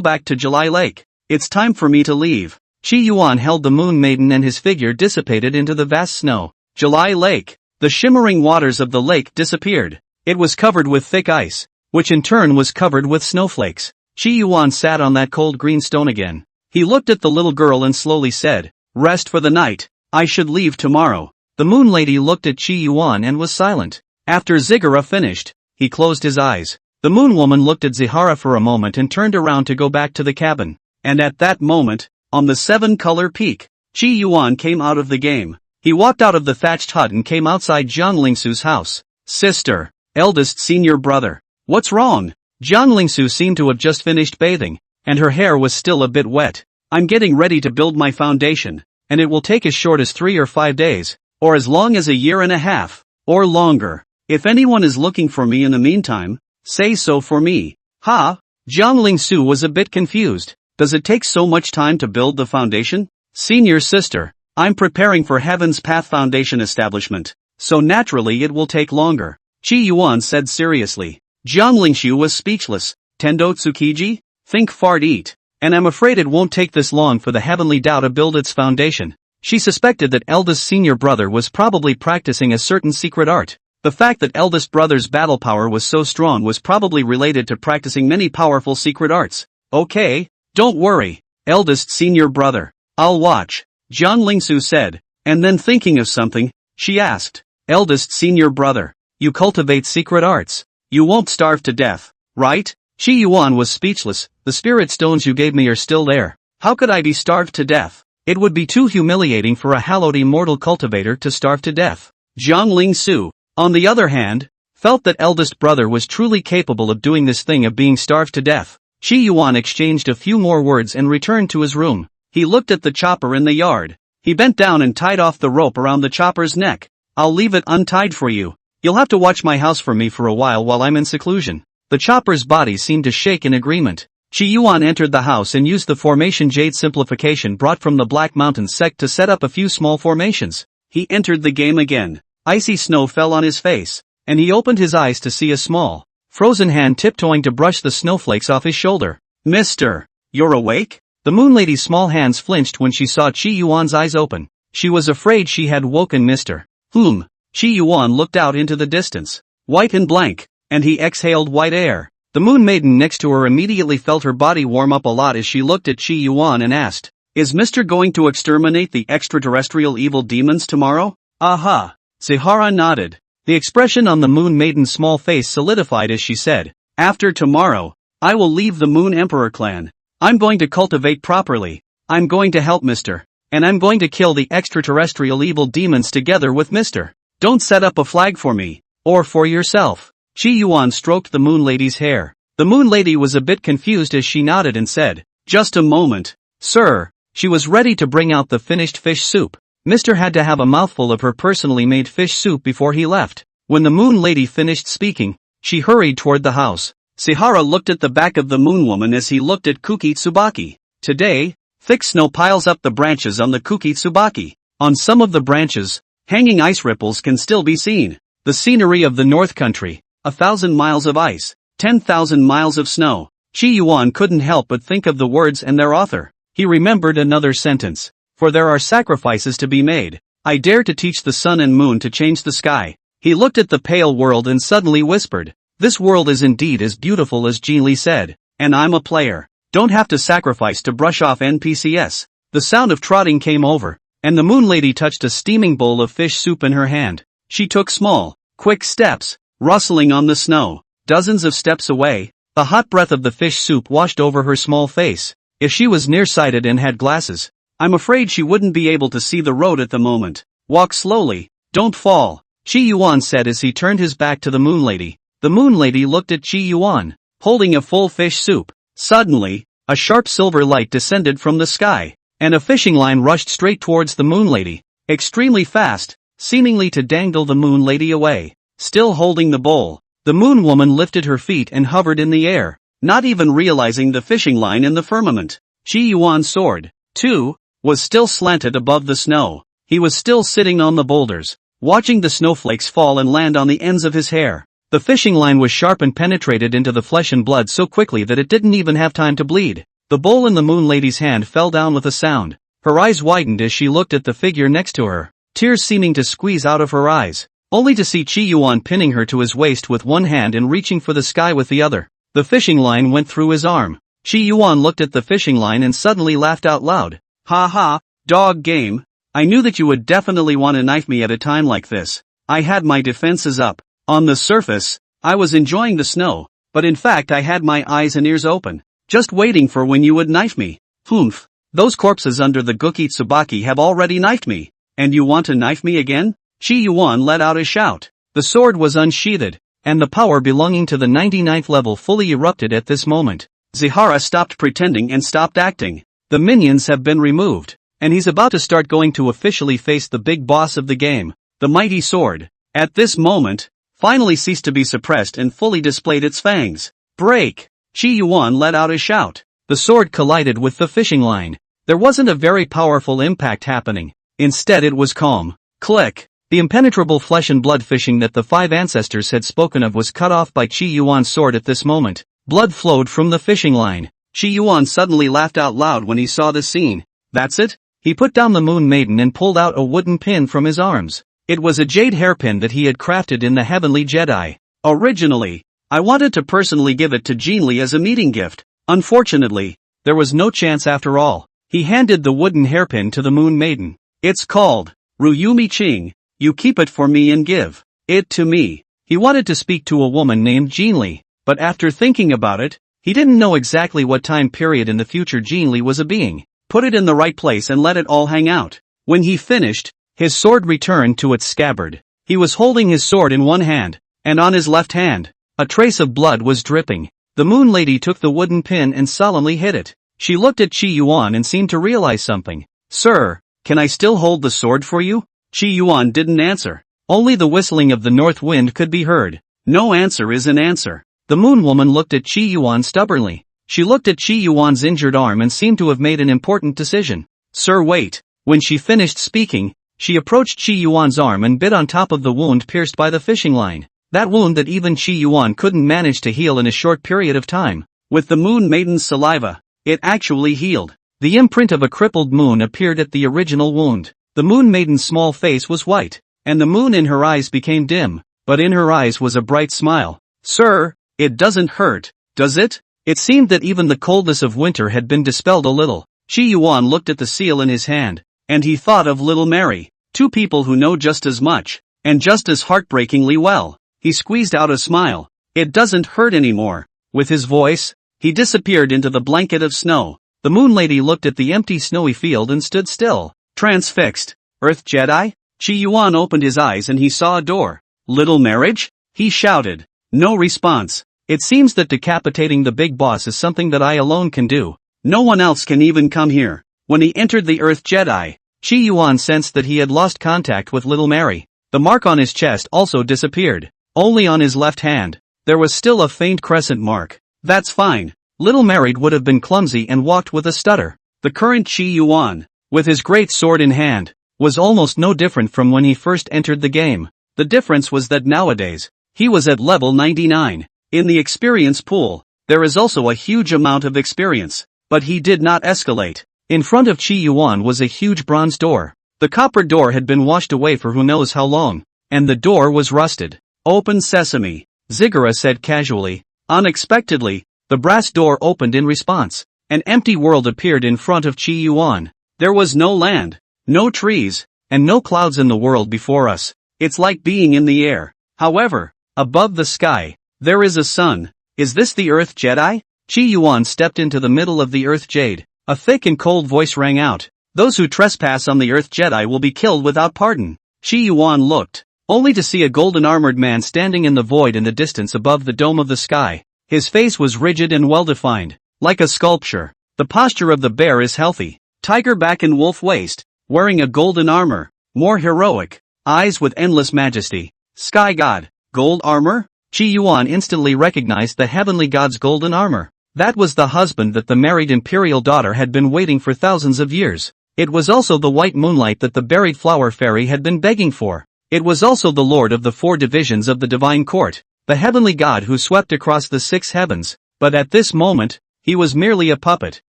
[SPEAKER 1] back to July Lake. It's time for me to leave." Chi Yuan held the Moon Maiden and his figure dissipated into the vast snow. July Lake. The shimmering waters of the lake disappeared. It was covered with thick ice, which in turn was covered with snowflakes. Chi Yuan sat on that cold green stone again. He looked at the little girl and slowly said, "Rest for the night. I should leave tomorrow." The Moon Lady looked at Chi Yuan and was silent. After Zigara finished, he closed his eyes. The Moon Woman looked at Zihara for a moment and turned around to go back to the cabin. And at that moment, on the 7-color peak, Chi Yuan came out of the game. He walked out of the thatched hut and came outside Jiang Lingsu's house. "Sister, eldest senior brother, what's wrong?" Jiang Lingsu seemed to have just finished bathing, and her hair was still a bit wet. "I'm getting ready to build my foundation, and it will take as short as 3 or 5 days, or as long as a year and a half, or longer. If anyone is looking for me in the meantime, say so for me." "Ha?" Jiang Lingsu was a bit confused. "Does it take so much time to build the foundation?" "Senior sister, I'm preparing for Heaven's Path Foundation establishment, so naturally it will take longer," Chi Yuan said seriously. Jiang Lingsu was speechless. "Tendo Tsukiji? Think fart eat. And I'm afraid it won't take this long for the Heavenly Tao to build its foundation." She suspected that eldest senior brother was probably practicing a certain secret art. The fact that eldest brother's battle power was so strong was probably related to practicing many powerful secret arts. "Okay, don't worry, eldest senior brother. I'll watch," Jiang Lingsu said, and then thinking of something, she asked, "Eldest senior brother, you cultivate secret arts. You won't starve to death, right?" Chi Yuan was speechless. "The spirit stones you gave me are still there. How could I be starved to death? It would be too humiliating for a hallowed immortal cultivator to starve to death." Jiang Lingsu, on the other hand, felt that eldest brother was truly capable of doing this thing of being starved to death. Chi Yuan exchanged a few more words and returned to his room. He looked at the chopper in the yard. He bent down and tied off the rope around the chopper's neck. "I'll leave it untied for you. You'll have to watch my house for me for a while I'm in seclusion." The chopper's body seemed to shake in agreement. Qi Yuan entered the house and used the formation jade simplification brought from the Black Mountain sect to set up a few small formations. He entered the game again. Icy snow fell on his face, and he opened his eyes to see a small, frozen hand tiptoeing to brush the snowflakes off his shoulder. Mister, you're awake? The Moon Lady's small hands flinched when she saw Qi Yuan's eyes open. She was afraid she had woken Mr. Qi Yuan looked out into the distance, white and blank, and he exhaled white air. The Moon Maiden next to her immediately felt her body warm up a lot as she looked at Qi Yuan and asked, "Is Mr. going to exterminate the extraterrestrial evil demons tomorrow?" "Aha." Zihara nodded. The expression on the Moon Maiden's small face solidified as she said, "After tomorrow, I will leave the Moon Emperor clan. I'm going to cultivate properly. I'm going to help Mr. And I'm going to kill the extraterrestrial evil demons together with Mr. Don't set up a flag for me, or for yourself." Qi Yuan stroked the Moon Lady's hair. The Moon Lady was a bit confused as she nodded and said, "Just a moment, sir." She was ready to bring out the finished fish soup. Mr. had to have a mouthful of her personally made fish soup before he left. When the Moon Lady finished speaking, she hurried toward the house. Sihara looked at the back of the Moon Woman as he looked at Kuki Tsubaki. Today, thick snow piles up the branches on the Kuki Tsubaki. On some of the branches, hanging ice ripples can still be seen. The scenery of the North Country. 1,000 miles of ice, 10,000 miles of snow. Qi Yuan couldn't help but think of the words and their author. He remembered another sentence. For there are sacrifices to be made. I dare to teach the sun and moon to change the sky. He looked at the pale world and suddenly whispered, "This world is indeed as beautiful as Jean Li said. And I'm a player. Don't have to sacrifice to brush off NPCs." The sound of trotting came over, and the Moon Lady touched a steaming bowl of fish soup in her hand. She took small, quick steps, rustling on the snow. Dozens of steps away, the hot breath of the fish soup washed over her small face. If she was nearsighted and had glasses, I'm afraid she wouldn't be able to see the road at the moment. Walk slowly, don't fall, Qi Yuan said as he turned his back to the Moon Lady. The Moon Lady looked at Qi Yuan, holding a full fish soup. Suddenly, a sharp silver light descended from the sky, and a fishing line rushed straight towards the Moon Lady, extremely fast, seemingly to dangle the Moon Lady away. Still holding the bowl, the Moon Woman lifted her feet and hovered in the air, not even realizing the fishing line in the firmament. Qi Yuan's sword, too, was still slanted above the snow. He was still sitting on the boulders, watching the snowflakes fall and land on the ends of his hair. The fishing line was sharp and penetrated into the flesh and blood so quickly that it didn't even have time to bleed. The bowl in the Moon Lady's hand fell down with a sound. Her eyes widened as she looked at the figure next to her, tears seeming to squeeze out of her eyes, only to see Qi Yuan pinning her to his waist with one hand and reaching for the sky with the other. The fishing line went through his arm. Qi Yuan looked at the fishing line and suddenly laughed out loud. "Ha ha, dog game. I knew that you would definitely want to knife me at a time like this. I had my defenses up. On the surface, I was enjoying the snow, but in fact I had my eyes and ears open, just waiting for when you would knife me. Humph. Those corpses under the Kuki Tsubaki have already knifed me. And you want to knife me again?" Qi Yuan let out a shout. The sword was unsheathed, and the power belonging to the 99th level fully erupted at this moment. Zihara stopped pretending and stopped acting. The minions have been removed, and he's about to start going to officially face the big boss of the game. The mighty sword, at this moment, finally ceased to be suppressed and fully displayed its fangs. "Break!" Qi Yuan let out a shout. The sword collided with the fishing line. There wasn't a very powerful impact happening. Instead it was calm. Click! The impenetrable flesh and blood fishing that the five ancestors had spoken of was cut off by Qi Yuan's sword at this moment. Blood flowed from the fishing line. Qi Yuan suddenly laughed out loud when he saw this scene. That's it? He put down the Moon Maiden and pulled out a wooden pin from his arms. It was a jade hairpin that he had crafted in the Heavenly Jedi. Originally, I wanted to personally give it to Jean Li as a meeting gift. Unfortunately, there was no chance after all. He handed the wooden hairpin to the Moon Maiden. "It's called Ryumi Ching. You keep it for me and give it to me." He wanted to speak to a woman named Jean Li, but after thinking about it, he didn't know exactly what time period in the future Jean Li was a being. Put it in the right place and let it all hang out. When he finished, his sword returned to its scabbard. He was holding his sword in one hand, and on his left hand, a trace of blood was dripping. The Moon Lady took the wooden pin and solemnly hid it. She looked at Qi Yuan and seemed to realize something. "Sir, can I still hold the sword for you?" Qi Yuan didn't answer. Only the whistling of the north wind could be heard. No answer is an answer. The moon woman looked at Qi Yuan stubbornly. She looked at Qi Yuan's injured arm and seemed to have made an important decision. Sir, wait. When she finished speaking, she approached Qi Yuan's arm and bit on top of the wound pierced by the fishing line. That wound that even Qi Yuan couldn't manage to heal in a short period of time. With the moon maiden's saliva, it actually healed. The imprint of a crippled moon appeared at the original wound. The moon maiden's small face was white, and the moon in her eyes became dim, but in her eyes was a bright smile. Sir, it doesn't hurt, does it? It seemed that even the coldness of winter had been dispelled a little. Qi Yuan looked at the seal in his hand, and he thought of little Mary. Two people who know just as much, and just as heartbreakingly well. He squeezed out a smile. It doesn't hurt anymore. With his voice, he disappeared into the blanket of snow. The moon lady looked at the empty snowy field and stood still, transfixed. Earth Jedi? Qi Yuan opened his eyes and he saw a door. Little marriage? He shouted. No response. It seems that decapitating the big boss is something that I alone can do. No one else can even come here. When he entered the Earth Jedi, Qi Yuan sensed that he had lost contact with little Mary. The mark on his chest also disappeared. Only on his left hand, there was still a faint crescent mark. That's fine. Little Mary would have been clumsy and walked with a stutter. The current Qi Yuan, with his great sword in hand, was almost no different from when he first entered the game. The difference was that nowadays, he was at level 99. In the experience pool, there is also a huge amount of experience, but he did not escalate. In front of Qi Yuan was a huge bronze door. The copper door had been washed away for who knows how long, and the door was rusted. Open sesame, Ziggurat said casually. Unexpectedly, the brass door opened in response. An empty world appeared in front of Qi Yuan. There was no land, no trees, and no clouds in the world before us. It's like being in the air. However, above the sky, there is a sun. Is this the Earth Jedi? Qi Yuan stepped into the middle of the Earth Jade. A thick and cold voice rang out. Those who trespass on the Earth Jedi will be killed without pardon. Qi Yuan looked, only to see a golden-armored man standing in the void in the distance above the dome of the sky. His face was rigid and well-defined, like a sculpture. The posture of the bear is healthy, tiger back and wolf waist, wearing a golden armor, more heroic, eyes with endless majesty. Sky God, gold armor? Qi Yuan instantly recognized the heavenly god's golden armor. That was the husband that the married imperial daughter had been waiting for thousands of years. It was also the white moonlight that the buried flower fairy had been begging for. It was also the lord of the 4 divisions of the divine court, the heavenly god who swept across the 6 heavens, but at this moment, he was merely a puppet,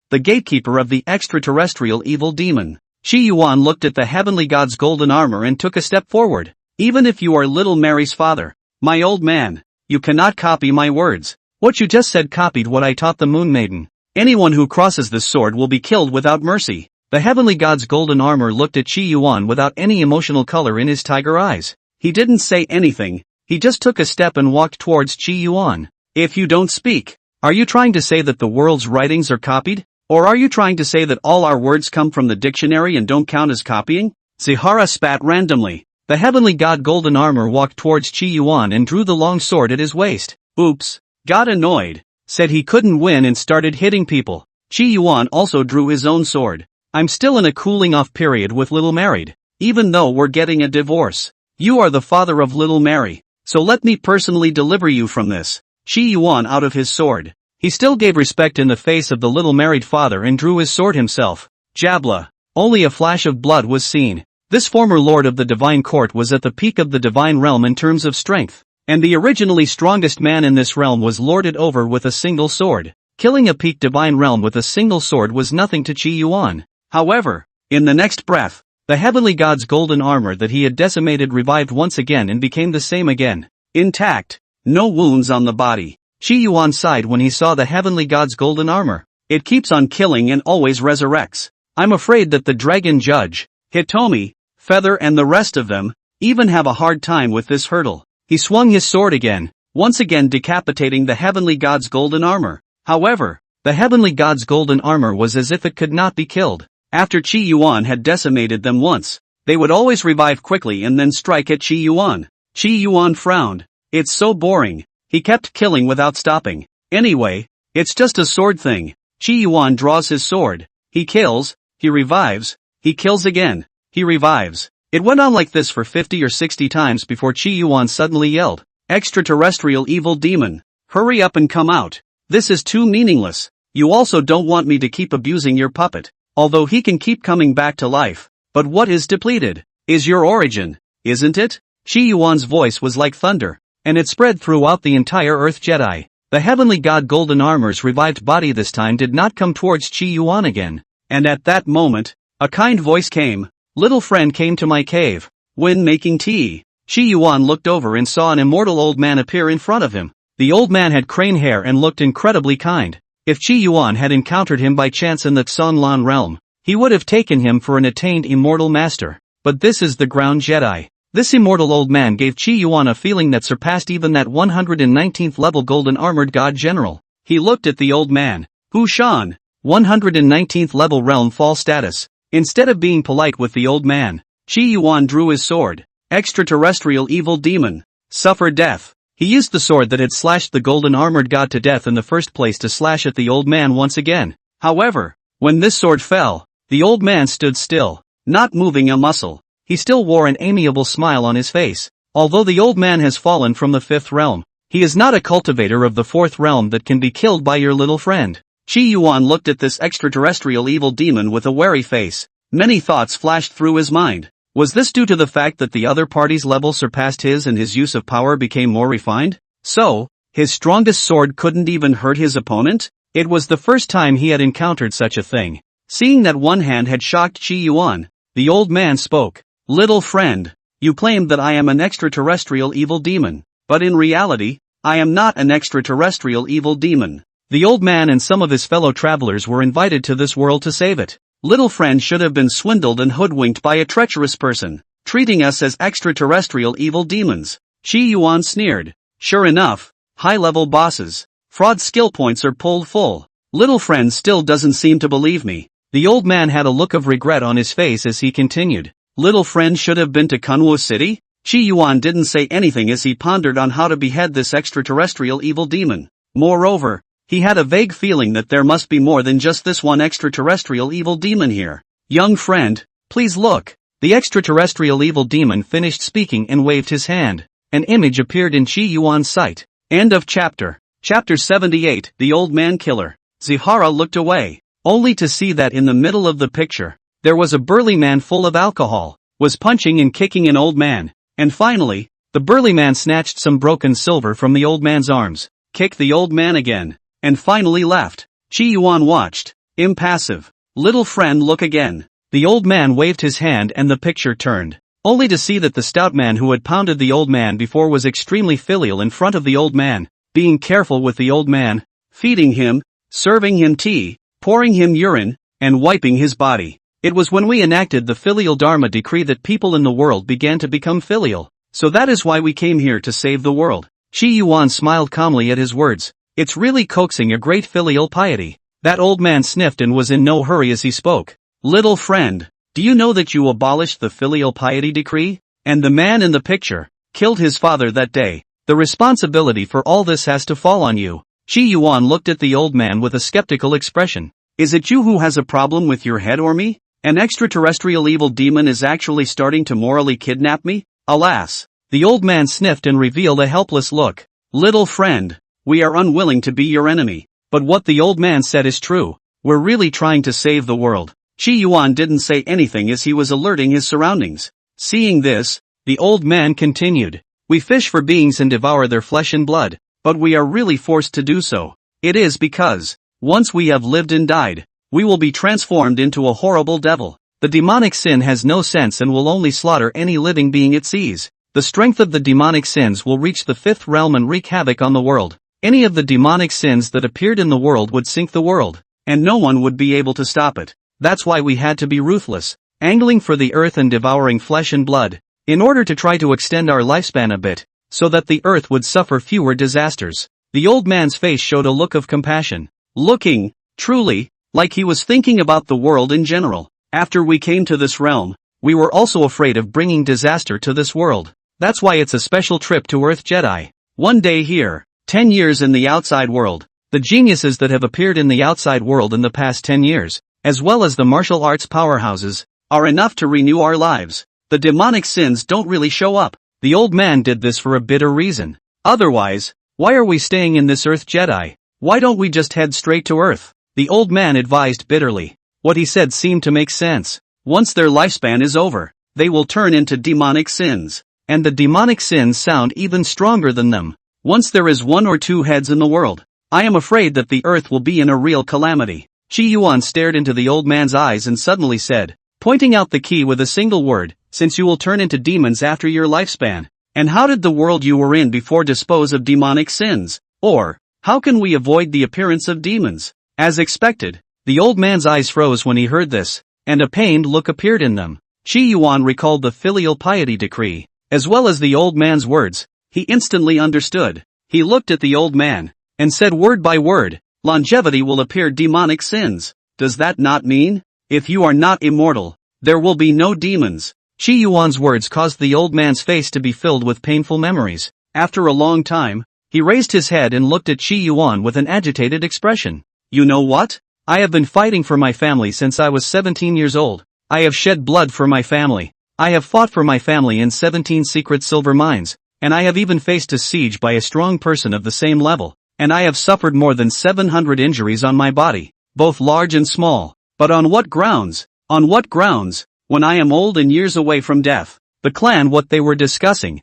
[SPEAKER 1] the gatekeeper of the extraterrestrial evil demon. Qi Yuan looked at the heavenly god's golden armor and took a step forward. Even if you are little Mary's father, my old man, you cannot copy my words. What you just said copied what I taught the moon maiden. Anyone who crosses this sword will be killed without mercy. The heavenly god's golden armor looked at Qi Yuan without any emotional color in his tiger eyes. He didn't say anything, he just took a step and walked towards Qi Yuan. If you don't speak, are you trying to say that the world's writings are copied? Or are you trying to say that all our words come from the dictionary and don't count as copying? Zihara spat randomly. The heavenly god golden armor walked towards Qi Yuan and drew the long sword at his waist. Oops. Got annoyed. Said he couldn't win and started hitting people. Qi Yuan also drew his own sword. I'm still in a cooling off period with little married, even though we're getting a divorce. You are the father of little Mary, so let me personally deliver you from this. Qi Yuan out of his sword. He still gave respect in the face of the little married father and drew his sword himself. Jabla. Only a flash of blood was seen. This former lord of the divine court was at the peak of the divine realm in terms of strength, and the originally strongest man in this realm was lorded over with a single sword. Killing a peak divine realm with a single sword was nothing to Qi Yuan. However, in the next breath, the heavenly god's golden armor that he had decimated revived once again and became the same again. Intact. No wounds on the body. Qi Yuan sighed when he saw the heavenly god's golden armor. It keeps on killing and always resurrects. I'm afraid that the dragon judge, Hitomi, Feather and the rest of them, even have a hard time with this hurdle. He swung his sword again, once again decapitating the heavenly god's golden armor. However, the heavenly god's golden armor was as if it could not be killed. After Qi Yuan had decimated them once, they would always revive quickly and then strike at Qi Yuan. Qi Yuan frowned. It's so boring. He kept killing without stopping. Anyway, it's just a sword thing. Qi Yuan draws his sword. He kills, he revives, he kills again, he revives. It went on like this for 50 or 60 times before Qi Yuan suddenly yelled, "Extraterrestrial evil demon! Hurry up and come out. This is too meaningless. You also don't want me to keep abusing your puppet, although he can keep coming back to life. But what is depleted is your origin, isn't it? Shi Yuan's voice was like thunder, and it spread throughout the entire Earth Jedi. The heavenly god Golden Armor's revived body this time did not come towards Shi Yuan again. And at that moment, a kind voice came. Little friend came to my cave, when making tea. Shi Yuan looked over and saw an immortal old man appear in front of him. The old man had crane hair and looked incredibly kind. If Shi Yuan had encountered him by chance in the Xanlan realm, he would have taken him for an attained immortal master. But this is the ground Jedi. This immortal old man gave Shi Yuan a feeling that surpassed even that 119th level golden armored god general. He looked at the old man. Hu Shan, 119th level realm fall status. Instead of being polite with the old man, Shi Yuan drew his sword. Extraterrestrial evil demon. Suffer death. He used the sword that had slashed the golden armored god to death in the first place to slash at the old man once again. However, when this sword fell, the old man stood still, not moving a muscle. He still wore an amiable smile on his face. Although the old man has fallen from the 5th realm, he is not a cultivator of the 4th realm that can be killed by your little friend. Shi Yuan looked at this extraterrestrial evil demon with a wary face. Many thoughts flashed through his mind. Was this due to the fact that the other party's level surpassed his and his use of power became more refined? So, his strongest sword couldn't even hurt his opponent? It was the first time he had encountered such a thing. Seeing that one hand had shocked Shi Yuan, the old man spoke. Little friend, you claimed that I am an extraterrestrial evil demon, but in reality, I am not an extraterrestrial evil demon. The old man and some of his fellow travelers were invited to this world to save it. Little friend should have been swindled and hoodwinked by a treacherous person, treating us as extraterrestrial evil demons. Shi Yuan sneered. Sure enough, high-level bosses, fraud skill points are pulled full. Little friend still doesn't seem to believe me. The old man had a look of regret on his face as he continued. Little friend should have been to Kunwu City? Shi Yuan didn't say anything as he pondered on how to behead this extraterrestrial evil demon. Moreover, he had a vague feeling that there must be more than just this one extraterrestrial evil demon here. Young friend, please look. The extraterrestrial evil demon finished speaking and waved his hand. An image appeared in Shi Yuan's sight. End of chapter. Chapter 78, The Old Man Killer. Zihara looked away, only to see that in the middle of the picture, there was a burly man full of alcohol, was punching and kicking an old man. And finally, the burly man snatched some broken silver from the old man's arms, kicked the old man again, and finally left. Shi Yuan watched, impassive. Little friend, look again. The old man waved his hand and the picture turned, only to see that the stout man who had pounded the old man before was extremely filial in front of the old man, being careful with the old man, feeding him, serving him tea, pouring him urine, and wiping his body. It was when we enacted the filial dharma decree that people in the world began to become filial, so that is why we came here to save the world. Shi Yuan smiled calmly at his words. It's really coaxing a great filial piety. That old man sniffed and was in no hurry as he spoke. Little friend, do you know that you abolished the filial piety decree? And the man in the picture killed his father that day. The responsibility for all this has to fall on you. Shi Yuan looked at the old man with a skeptical expression. Is it you who has a problem with your head or me? An extraterrestrial evil demon is actually starting to morally kidnap me? Alas! The old man sniffed and revealed a helpless look. Little friend, we are unwilling to be your enemy. But what the old man said is true. We're really trying to save the world. Shi Yuan didn't say anything as he was alerting his surroundings. Seeing this, the old man continued. We fish for beings and devour their flesh and blood, but we are really forced to do so. It is because, once we have lived and died, we will be transformed into a horrible devil. The demonic sin has no sense and will only slaughter any living being it sees. The strength of the demonic sins will reach the 5th realm and wreak havoc on the world. Any of the demonic sins that appeared in the world would sink the world, and no one would be able to stop it. That's why we had to be ruthless, angling for the earth and devouring flesh and blood, in order to try to extend our lifespan a bit, so that the earth would suffer fewer disasters. The old man's face showed a look of compassion, looking, truly, like he was thinking about the world in general. After we came to this realm, we were also afraid of bringing disaster to this world. That's why it's a special trip to Earth Jedi. One day here, 10 years in the outside world. The geniuses that have appeared in the outside world in the past 10 years, as well as the martial arts powerhouses, are enough to renew our lives. The demonic sins don't really show up. The old man did this for a bitter reason. Otherwise, Why are we staying in this Earth Jedi? Why don't we just head straight to Earth? The old man advised bitterly. What he said seemed to make sense. Once their lifespan is over, they will turn into demonic sins. And the demonic sins sound even stronger than them. Once there is one or two heads in the world, I am afraid that the Earth will be in a real calamity. Qi Yuan stared into the old man's eyes and suddenly said, pointing out the key with a single word, since you will turn into demons after your lifespan. And how did the world you were in before dispose of demonic sins? Or, how can we avoid the appearance of demons? As expected, the old man's eyes froze when he heard this, and a pained look appeared in them. Qi Yuan recalled the filial piety decree, as well as the old man's words. He instantly understood. He looked at the old man, and said word by word, longevity will appear demonic sins. Does that not mean, if you are not immortal, there will be no demons? Qi Yuan's words caused the old man's face to be filled with painful memories. After a long time, he raised his head and looked at Qi Yuan with an agitated expression. You know what? I have been fighting for my family since I was 17 years old. I have shed blood for my family. I have fought for my family in 17 secret silver mines, and I have even faced a siege by a strong person of the same level, and I have suffered more than 700 injuries on my body, both large and small. But on what grounds? On what grounds? When I am old and years away from death. The clan what they were discussing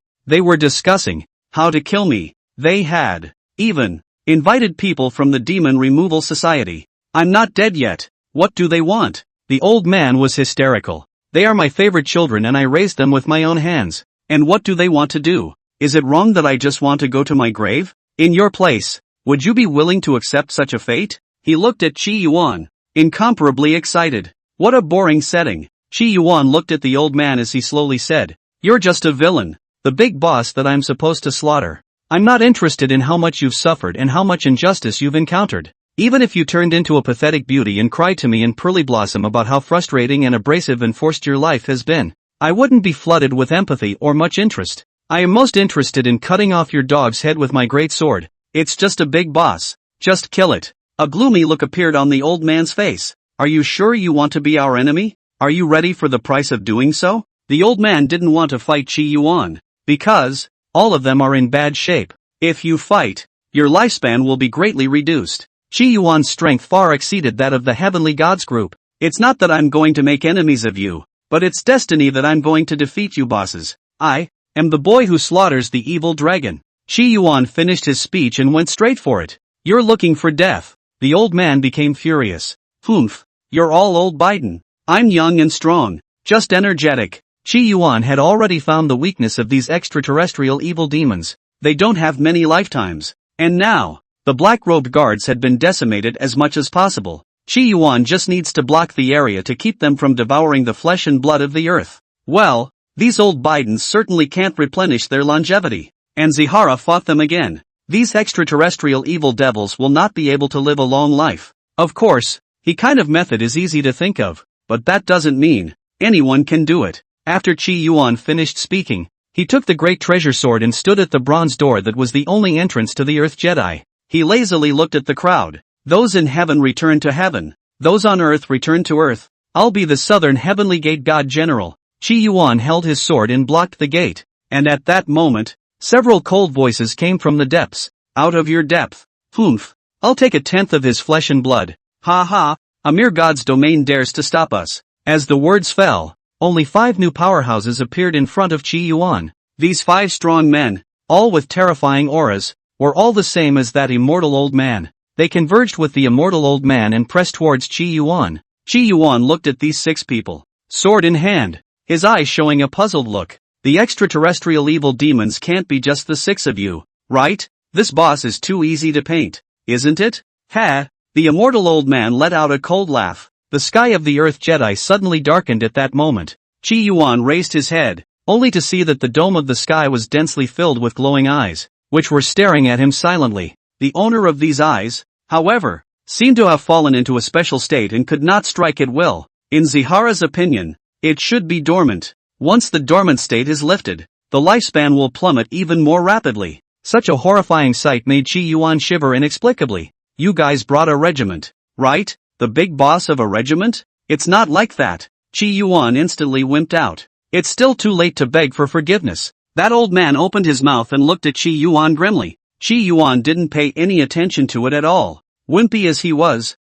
[SPEAKER 1] how to kill me. They had even invited people from the Demon Removal Society. I'm not dead yet. What do they want? The old man was hysterical. They are my favorite children and I raised them with my own hands. And what do they want to do? Is it wrong that I just want to go to my grave? In your place, would you be willing to accept such a fate? He looked at Qi Yuan, incomparably excited. What a boring setting. Qi Yuan looked at the old man as he slowly said, you're just a villain, the big boss that I'm supposed to slaughter. I'm not interested in how much you've suffered and how much injustice you've encountered. Even if you turned into a pathetic beauty and cried to me in pearly blossom about how frustrating and abrasive and forced your life has been, I wouldn't be flooded with empathy or much interest. I am most interested in cutting off your dog's head with my great sword. It's just a big boss. Just kill it. A gloomy look appeared on the old man's face. Are you sure you want to be our enemy? Are you ready for the price of doing so? The old man didn't want to fight Qi Yuan, because all of them are in bad shape. If you fight, your lifespan will be greatly reduced. Qi Yuan's strength far exceeded that of the Heavenly Gods group. It's not that I'm going to make enemies of you, but it's destiny that I'm going to defeat you bosses. I am the boy who slaughters the evil dragon. Qi Yuan finished his speech and went straight for it. You're looking for death. The old man became furious. Humph. You're all old Biden. I'm young and strong, just energetic. Qi Yuan had already found the weakness of these extraterrestrial evil demons. They don't have many lifetimes. And now, the black-robed guards had been decimated as much as possible. Qi Yuan just needs to block the area to keep them from devouring the flesh and blood of the earth. Well, these old Bidens certainly can't replenish their longevity. And Zihara fought them again. These extraterrestrial evil devils will not be able to live a long life. Of course, he kind of method is easy to think of, but that doesn't mean anyone can do it. After Qi Yuan finished speaking, he took the great treasure sword and stood at the bronze door that was the only entrance to the Earth Jedi. He lazily looked at the crowd. Those in heaven return to heaven. Those on earth return to earth. I'll be the southern heavenly gate god general. Qi Yuan held his sword and blocked the gate. And at that moment, several cold voices came from the depths. Out of your depth. Humph. I'll take a tenth of his flesh and blood. Ha ha. A mere god's domain dares to stop us. As the words fell, only 5 new powerhouses appeared in front of Qi Yuan. These 5 strong men, all with terrifying auras, were all the same as that immortal old man. They converged with the immortal old man and pressed towards Qi Yuan. Qi Yuan looked at these 6 people, sword in hand, his eyes showing a puzzled look. The extraterrestrial evil demons can't be just the 6 of you, right? This boss is too easy to paint, isn't it? Ha! The immortal old man let out a cold laugh. The sky of the Earth Jedi suddenly darkened at that moment. Qi Yuan raised his head, only to see that the dome of the sky was densely filled with glowing eyes, which were staring at him silently. The owner of these eyes, however, seemed to have fallen into a special state and could not strike at will. In Zihara's opinion, it should be dormant. Once the dormant state is lifted, the lifespan will plummet even more rapidly. Such a horrifying sight made Qi Yuan shiver inexplicably. You guys brought a regiment, right? The big boss of a regiment? It's not like that. Qi Yuan instantly wimped out. It's still too late to beg for forgiveness. That old man opened his mouth and looked at Qi Yuan grimly. Qi Yuan didn't pay any attention to it at all. Wimpy as he was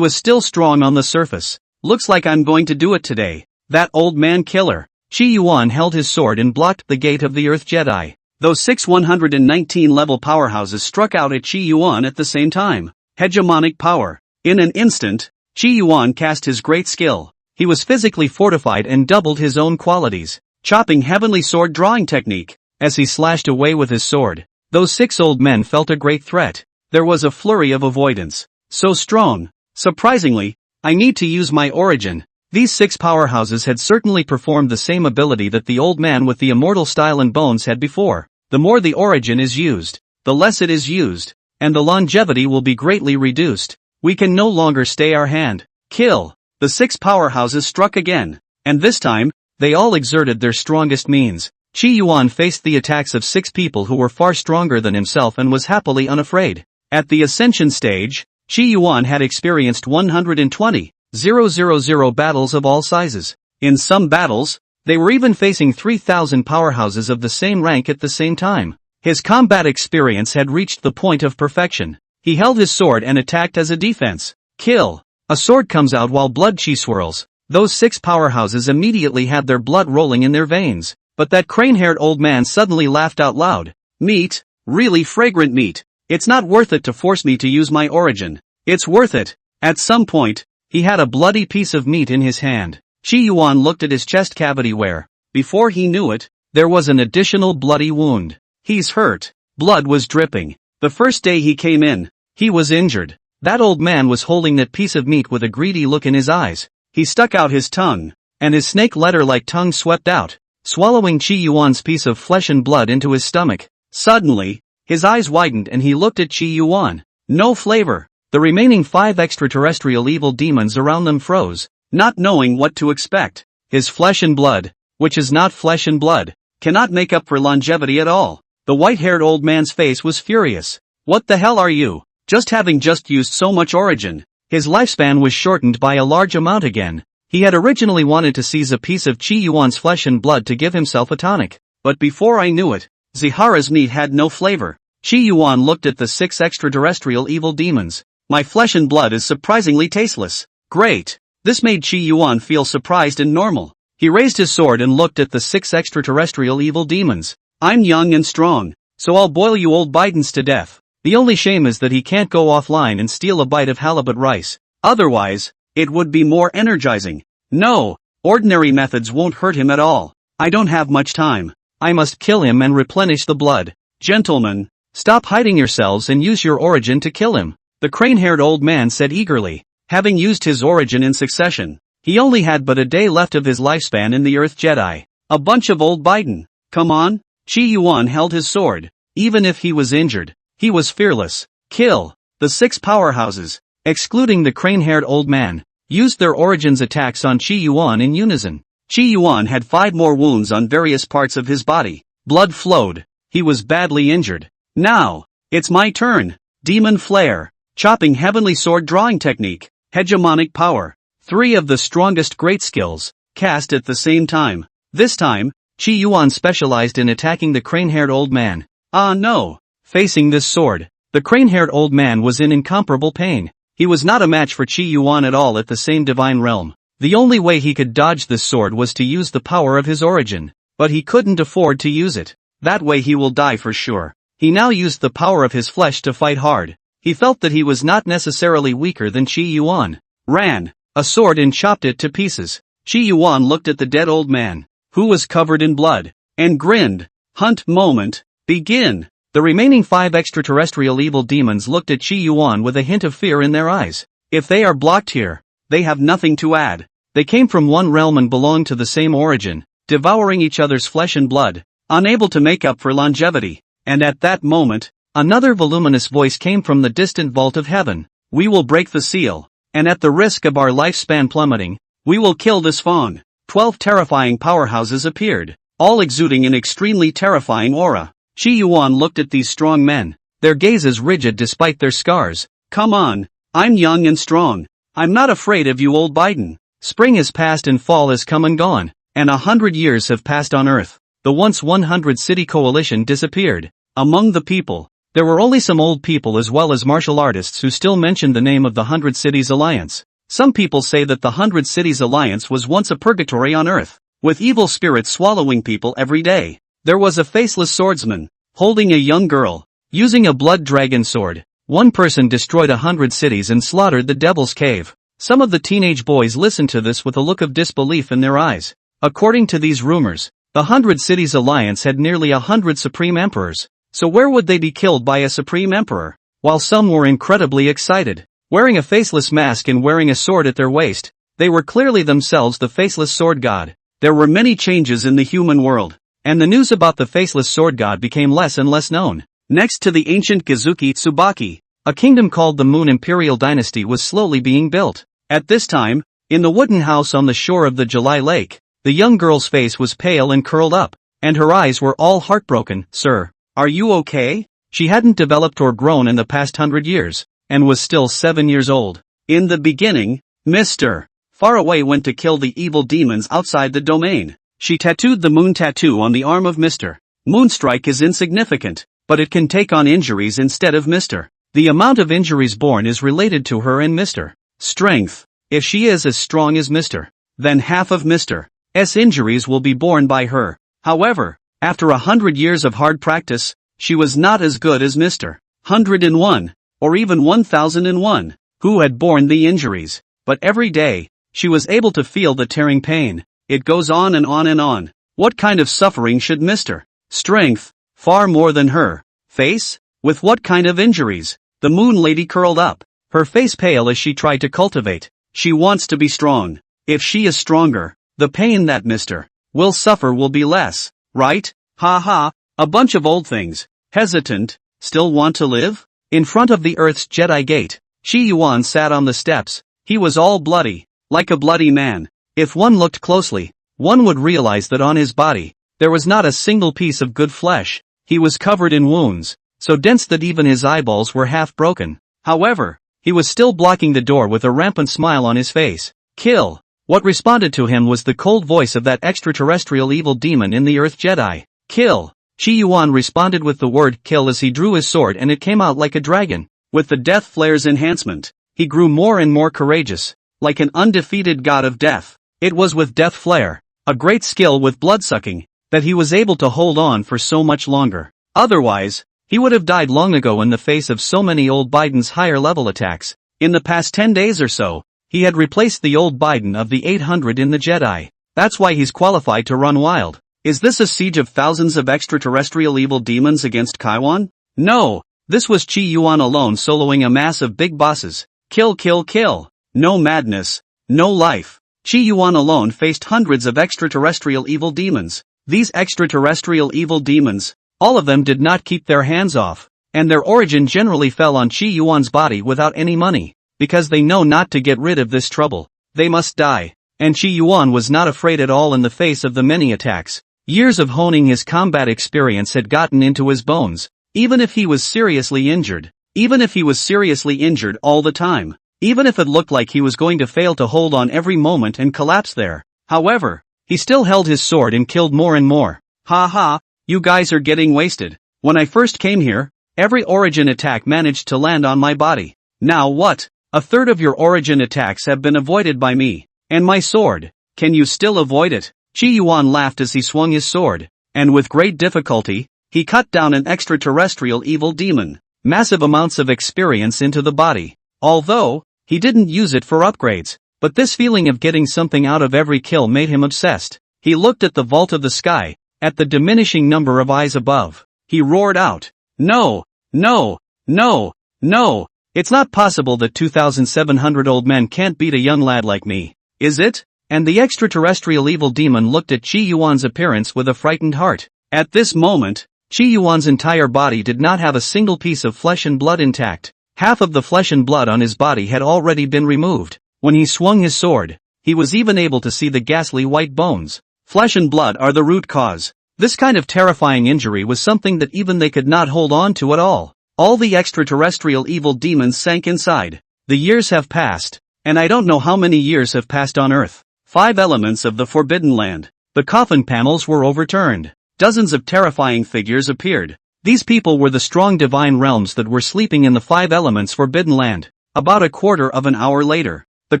[SPEAKER 1] still strong on the surface. Looks like I'm going to do it today. That old man killer. Qi Yuan held his sword and blocked the gate of the Earth Jedi. Those 6 119 level powerhouses struck out at Qi Yuan at the same time. Hegemonic power. In an instant, Qi Yuan cast his great skill. He was physically fortified and doubled his own qualities. Chopping heavenly sword drawing technique. As he slashed away with his sword, those 6 old men felt a great threat. There was a flurry of avoidance. So strong. Surprisingly, I need to use my origin. These 6 powerhouses had certainly performed the same ability that the old man with the immortal style and bones had before. The more the origin is used, the less it is used, and the longevity will be greatly reduced. We can no longer stay our hand. Kill. The 6 powerhouses struck again, and this time, they all exerted their strongest means. Qi Yuan faced the attacks of 6 people who were far stronger than himself and was happily unafraid. At the ascension stage, Qi Yuan had experienced 120,000 battles of all sizes. In some battles, they were even facing 3,000 powerhouses of the same rank at the same time. His combat experience had reached the point of perfection. He held his sword and attacked as a defense. Kill. A sword comes out while blood chi swirls. Those 6 powerhouses immediately had their blood rolling in their veins. But that crane-haired old man suddenly laughed out loud. Meat? Really fragrant meat. It's not worth it to force me to use my origin. It's worth it. At some point, he had a bloody piece of meat in his hand. Qi Yuan looked at his chest cavity where, before he knew it, there was an additional bloody wound. He's hurt. Blood was dripping. The first day he came in, he was injured. That old man was holding that piece of meat with a greedy look in his eyes. He stuck out his tongue, and his snake letter-like tongue swept out, swallowing Qi Yuan's piece of flesh and blood into his stomach. Suddenly, his eyes widened and he looked at Qi Yuan. No flavor. The remaining 5 extraterrestrial evil demons around them froze, not knowing what to expect. His flesh and blood, which is not flesh and blood, cannot make up for longevity at all. The white-haired old man's face was furious. What the hell are you? Having just used so much origin, his lifespan was shortened by a large amount again. He had originally wanted to seize a piece of Qi Yuan's flesh and blood to give himself a tonic. But before I knew it, Zihara's meat had no flavor. Qi Yuan looked at the 6 extraterrestrial evil demons. My flesh and blood is surprisingly tasteless. Great. This made Qi Yuan feel surprised and normal. He raised his sword and looked at the 6 extraterrestrial evil demons. I'm young and strong, so I'll boil you old Bidens to death. The only shame is that he can't go offline and steal a bite of halibut rice. Otherwise, it would be more energizing. No, ordinary methods won't hurt him at all. I don't have much time. I must kill him and replenish the blood. Gentlemen, stop hiding yourselves and use your origin to kill him. The crane-haired old man said eagerly. Having used his origin in succession, he only had but a day left of his lifespan in the Earth Jedi. A bunch of old Biden. Come on. Qi Yuan held his sword. Even if he was injured, he was fearless. Kill. The 6 powerhouses, excluding the crane-haired old man, used their origins attacks on Qi Yuan in unison. Qi Yuan had 5 more wounds on various parts of his body. Blood flowed. He was badly injured. Now, it's my turn. Demon Flare. Chopping heavenly sword drawing technique. Hegemonic power. 3 of the strongest great skills, cast at the same time. This time, Qi Yuan specialized in attacking the crane-haired old man. Ah no. Facing this sword, the crane-haired old man was in incomparable pain. He was not a match for Qi Yuan at all at the same divine realm. The only way he could dodge this sword was to use the power of his origin. But he couldn't afford to use it. That way he will die for sure. He now used the power of his flesh to fight hard. He felt that he was not necessarily weaker than Qi Yuan. Ran a sword and chopped it to pieces. Qi Yuan looked at the dead old man, who was covered in blood, and grinned. Hunt moment. Begin. The remaining 5 extraterrestrial evil demons looked at Qi Yuan with a hint of fear in their eyes. If they are blocked here, they have nothing to add. They came from one realm and belong to the same origin, devouring each other's flesh and blood, unable to make up for longevity. And at that moment, another voluminous voice came from the distant vault of heaven. We will break the seal, and at the risk of our lifespan plummeting, we will kill this Fong. 12 terrifying powerhouses appeared, all exuding an extremely terrifying aura. Qi Yuan looked at these strong men, their gazes rigid despite their scars. Come on, I'm young and strong. I'm not afraid of you old Biden. Spring has passed and fall has come and gone, and 100 years have passed on Earth. The once 100 city coalition disappeared. Among the people, There were only some old people as well as martial artists who still mentioned the name of the 100 Cities Alliance. Some people say that the 100 Cities Alliance was once a purgatory on Earth, with evil spirits swallowing people every day. There was a faceless swordsman, holding a young girl, using a blood dragon sword. One person destroyed 100 cities and slaughtered the Devil's Cave. Some of the teenage boys listened to this with a look of disbelief in their eyes. According to these rumors, the 100 Cities Alliance had nearly 100 supreme emperors. So where would they be killed by a supreme emperor? While some were incredibly excited, wearing a faceless mask and wearing a sword at their waist, they were clearly themselves the faceless sword god. There were many changes in the human world, and the news about the faceless sword god became less and less known. Next to the ancient Gazuki Tsubaki, a kingdom called the Moon Imperial Dynasty was slowly being built. At this time, in the wooden house on the shore of the July Lake, the young girl's face was pale and curled up, and her eyes were all heartbroken. "Sir, are you okay?" She hadn't developed or grown in the past 100 years, and was still 7 years old. In the beginning, Mr. Faraway went to kill the evil demons outside the domain. She tattooed the moon tattoo on the arm of Mr. Moonstrike is insignificant, but it can take on injuries instead of Mr. The amount of injuries borne is related to her and Mr. Strength. If she is as strong as Mr. then half of Mr. S injuries will be borne by her. However, after 100 years of hard practice, she was not as good as Mr. 101, or even 1001, who had borne the injuries. But every day, she was able to feel the tearing pain. It goes on and on and on. What kind of suffering should Mr. Strength, far more than her, face? With what kind of injuries? The moon lady curled up, her face pale as she tried to cultivate. She wants to be strong. If she is stronger, the pain that Mr. will suffer will be less, right? Ha ha, a bunch of old things. Hesitant, still want to live? In front of the Earth's Jedi Gate, Chi Yuan sat on the steps. He was all bloody, like a bloody man. If one looked closely, one would realize that on his body, there was not a single piece of good flesh. He was covered in wounds, so dense that even his eyeballs were half broken. However, he was still blocking the door with a rampant smile on his face. Kill! What responded to him was the cold voice of that extraterrestrial evil demon in the Earth Jedi. Kill! Chi Yuan responded with the word kill as he drew his sword and it came out like a dragon. With the death flare's enhancement, he grew more and more courageous, like an undefeated god of death. It was with death flare, a great skill with blood-sucking, that he was able to hold on for so much longer. Otherwise, he would have died long ago in the face of so many old Biden's higher-level attacks. In the past 10 days or so, he had replaced the old Biden of the 800 in the Jedi. That's why he's qualified to run wild. Is this a siege of thousands of extraterrestrial evil demons against Kaiwan? No, this was Chi Yuan alone soloing a mass of big bosses. Kill, kill, kill. No madness, no life. Chi Yuan alone faced hundreds of extraterrestrial evil demons. These extraterrestrial evil demons, all of them did not keep their hands off, and their origin generally fell on Chi Yuan's body without any money, because they know not to get rid of this trouble. They must die, and Chi Yuan was not afraid at all in the face of the many attacks. Years of honing his combat experience had gotten into his bones. Even if he was seriously injured, even if he was seriously injured all the time, even if it looked like he was going to fail to hold on every moment and collapse there. However, he still held his sword and killed more and more. Ha ha, you guys are getting wasted. When I first came here, every origin attack managed to land on my body. Now what? A third of your origin attacks have been avoided by me. And my sword, can you still avoid it? Chi Yuan laughed as he swung his sword, and with great difficulty, he cut down an extraterrestrial evil demon. Massive amounts of experience into the body. Although, he didn't use it for upgrades, but this feeling of getting something out of every kill made him obsessed. He looked at the vault of the sky, at the diminishing number of eyes above. He roared out, "No, no, no, no, it's not possible that 2,700 old men can't beat a young lad like me, is it?" And the extraterrestrial evil demon looked at Chi Yuan's appearance with a frightened heart. At this moment, Chi Yuan's entire body did not have a single piece of flesh and blood intact. Half of the flesh and blood on his body had already been removed. When he swung his sword, he was even able to see the ghastly white bones. Flesh and blood are the root cause. This kind of terrifying injury was something that even they could not hold on to at all. All the extraterrestrial evil demons sank inside. The years have passed, and I don't know how many years have passed on Earth. 5 elements of the Forbidden Land. The coffin panels were overturned. Dozens of terrifying figures appeared. These people were the strong divine realms that were sleeping in the 5 elements forbidden land. About a quarter of an hour later, the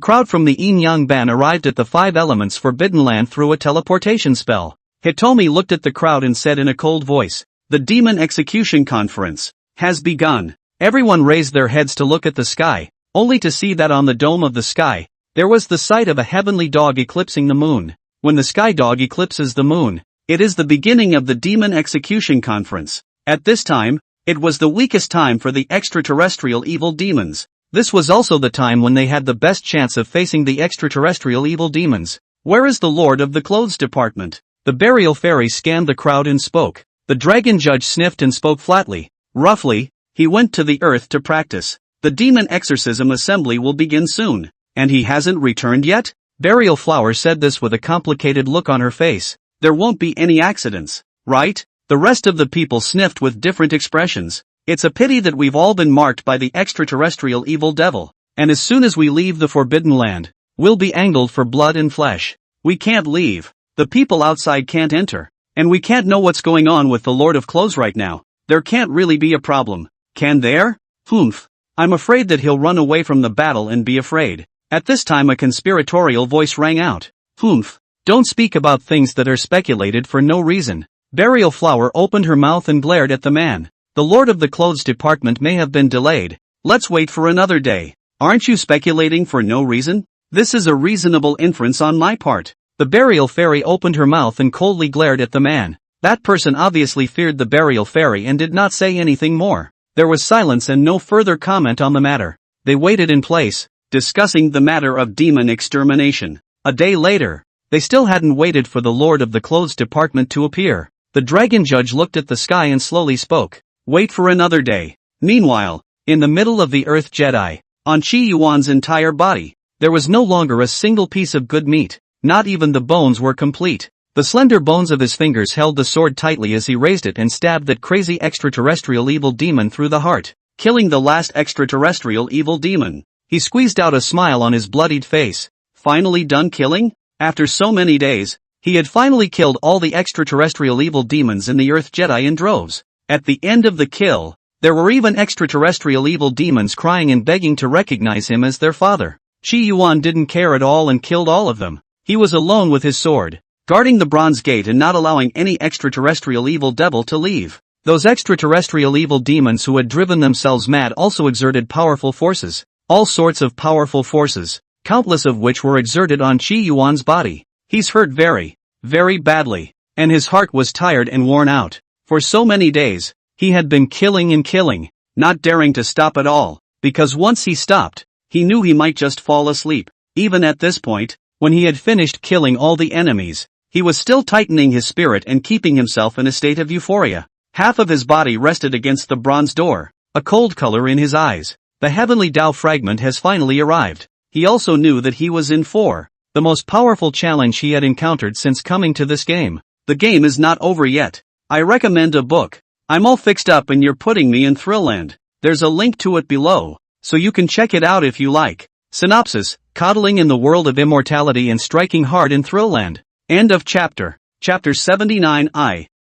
[SPEAKER 1] crowd from the Yin-Yang Ban arrived at the 5 elements forbidden land through a teleportation spell. Hitomi looked at the crowd and said in a cold voice, "The Demon Execution Conference has begun." Everyone raised their heads to look at the sky, only to see that on the dome of the sky, there was the sight of a heavenly dog eclipsing the moon. When the sky dog eclipses the moon, it is the beginning of the Demon Execution Conference. At this time, it was the weakest time for the extraterrestrial evil demons. This was also the time when they had the best chance of facing the extraterrestrial evil demons. "Where is the Lord of the Clothes Department?" The burial fairy scanned the crowd and spoke. The dragon judge sniffed and spoke flatly. "Roughly, he went to the earth to practice. The demon exorcism assembly will begin soon. And he hasn't returned yet?" Burial Flower said this with a complicated look on her face. "There won't be any accidents, right?" The rest of the people sniffed with different expressions. "It's a pity that we've all been marked by the extraterrestrial evil devil, and as soon as we leave the forbidden land, we'll be angled for blood and flesh. We can't leave. The people outside can't enter. And we can't know what's going on with the Lord of Clothes right now. There can't really be a problem, can there? Humph. I'm afraid that he'll run away from the battle and be afraid." At this time a conspiratorial voice rang out. "Humph. Don't speak about things that are speculated for no reason." Burial Flower opened her mouth and glared at the man. "The Lord of the Clothes Department may have been delayed. Let's wait for another day. Aren't you speculating for no reason? This is a reasonable inference on my part." The burial fairy opened her mouth and coldly glared at the man. That person obviously feared the burial fairy and did not say anything more. There was silence and no further comment on the matter. They waited in place, discussing the matter of demon extermination. A day later, they still hadn't waited for the Lord of the Clothes Department to appear. The dragon judge looked at the sky and slowly spoke. "Wait for another day." Meanwhile, in the middle of the Earth Jedi, on Chi Yuan's entire body, there was no longer a single piece of good meat. Not even the bones were complete. The slender bones of his fingers held the sword tightly as he raised it and stabbed that crazy extraterrestrial evil demon through the heart, killing the last extraterrestrial evil demon. He squeezed out a smile on his bloodied face. Finally done killing? After so many days, he had finally killed all the extraterrestrial evil demons in the Earth Jedi in droves. At the end of the kill, there were even extraterrestrial evil demons crying and begging to recognize him as their father. Chi Yuan didn't care at all and killed all of them. He was alone with his sword, guarding the bronze gate and not allowing any extraterrestrial evil devil to leave. Those extraterrestrial evil demons who had driven themselves mad also exerted powerful forces. All sorts of powerful forces, countless of which were exerted on Chi Yuan's body. He's hurt very, very badly, and his heart was tired and worn out. For so many days, he had been killing and killing, not daring to stop at all, because once he stopped, he knew he might just fall asleep. Even at this point, when he had finished killing all the enemies, he was still tightening his spirit and keeping himself in a state of euphoria. Half of his body rested against the bronze door, a cold color in his eyes. The heavenly Tao fragment has finally arrived. He also knew that he was in for the most powerful challenge he had encountered since coming to this game. The game is not over yet. I recommend a book. I'm all fixed up and you're putting me in Thrill-land. There's a link to it below, so you can check it out if you like. Synopsis: Coddling in the world of immortality and striking hard in Thrill-land. End of chapter. Chapter 79.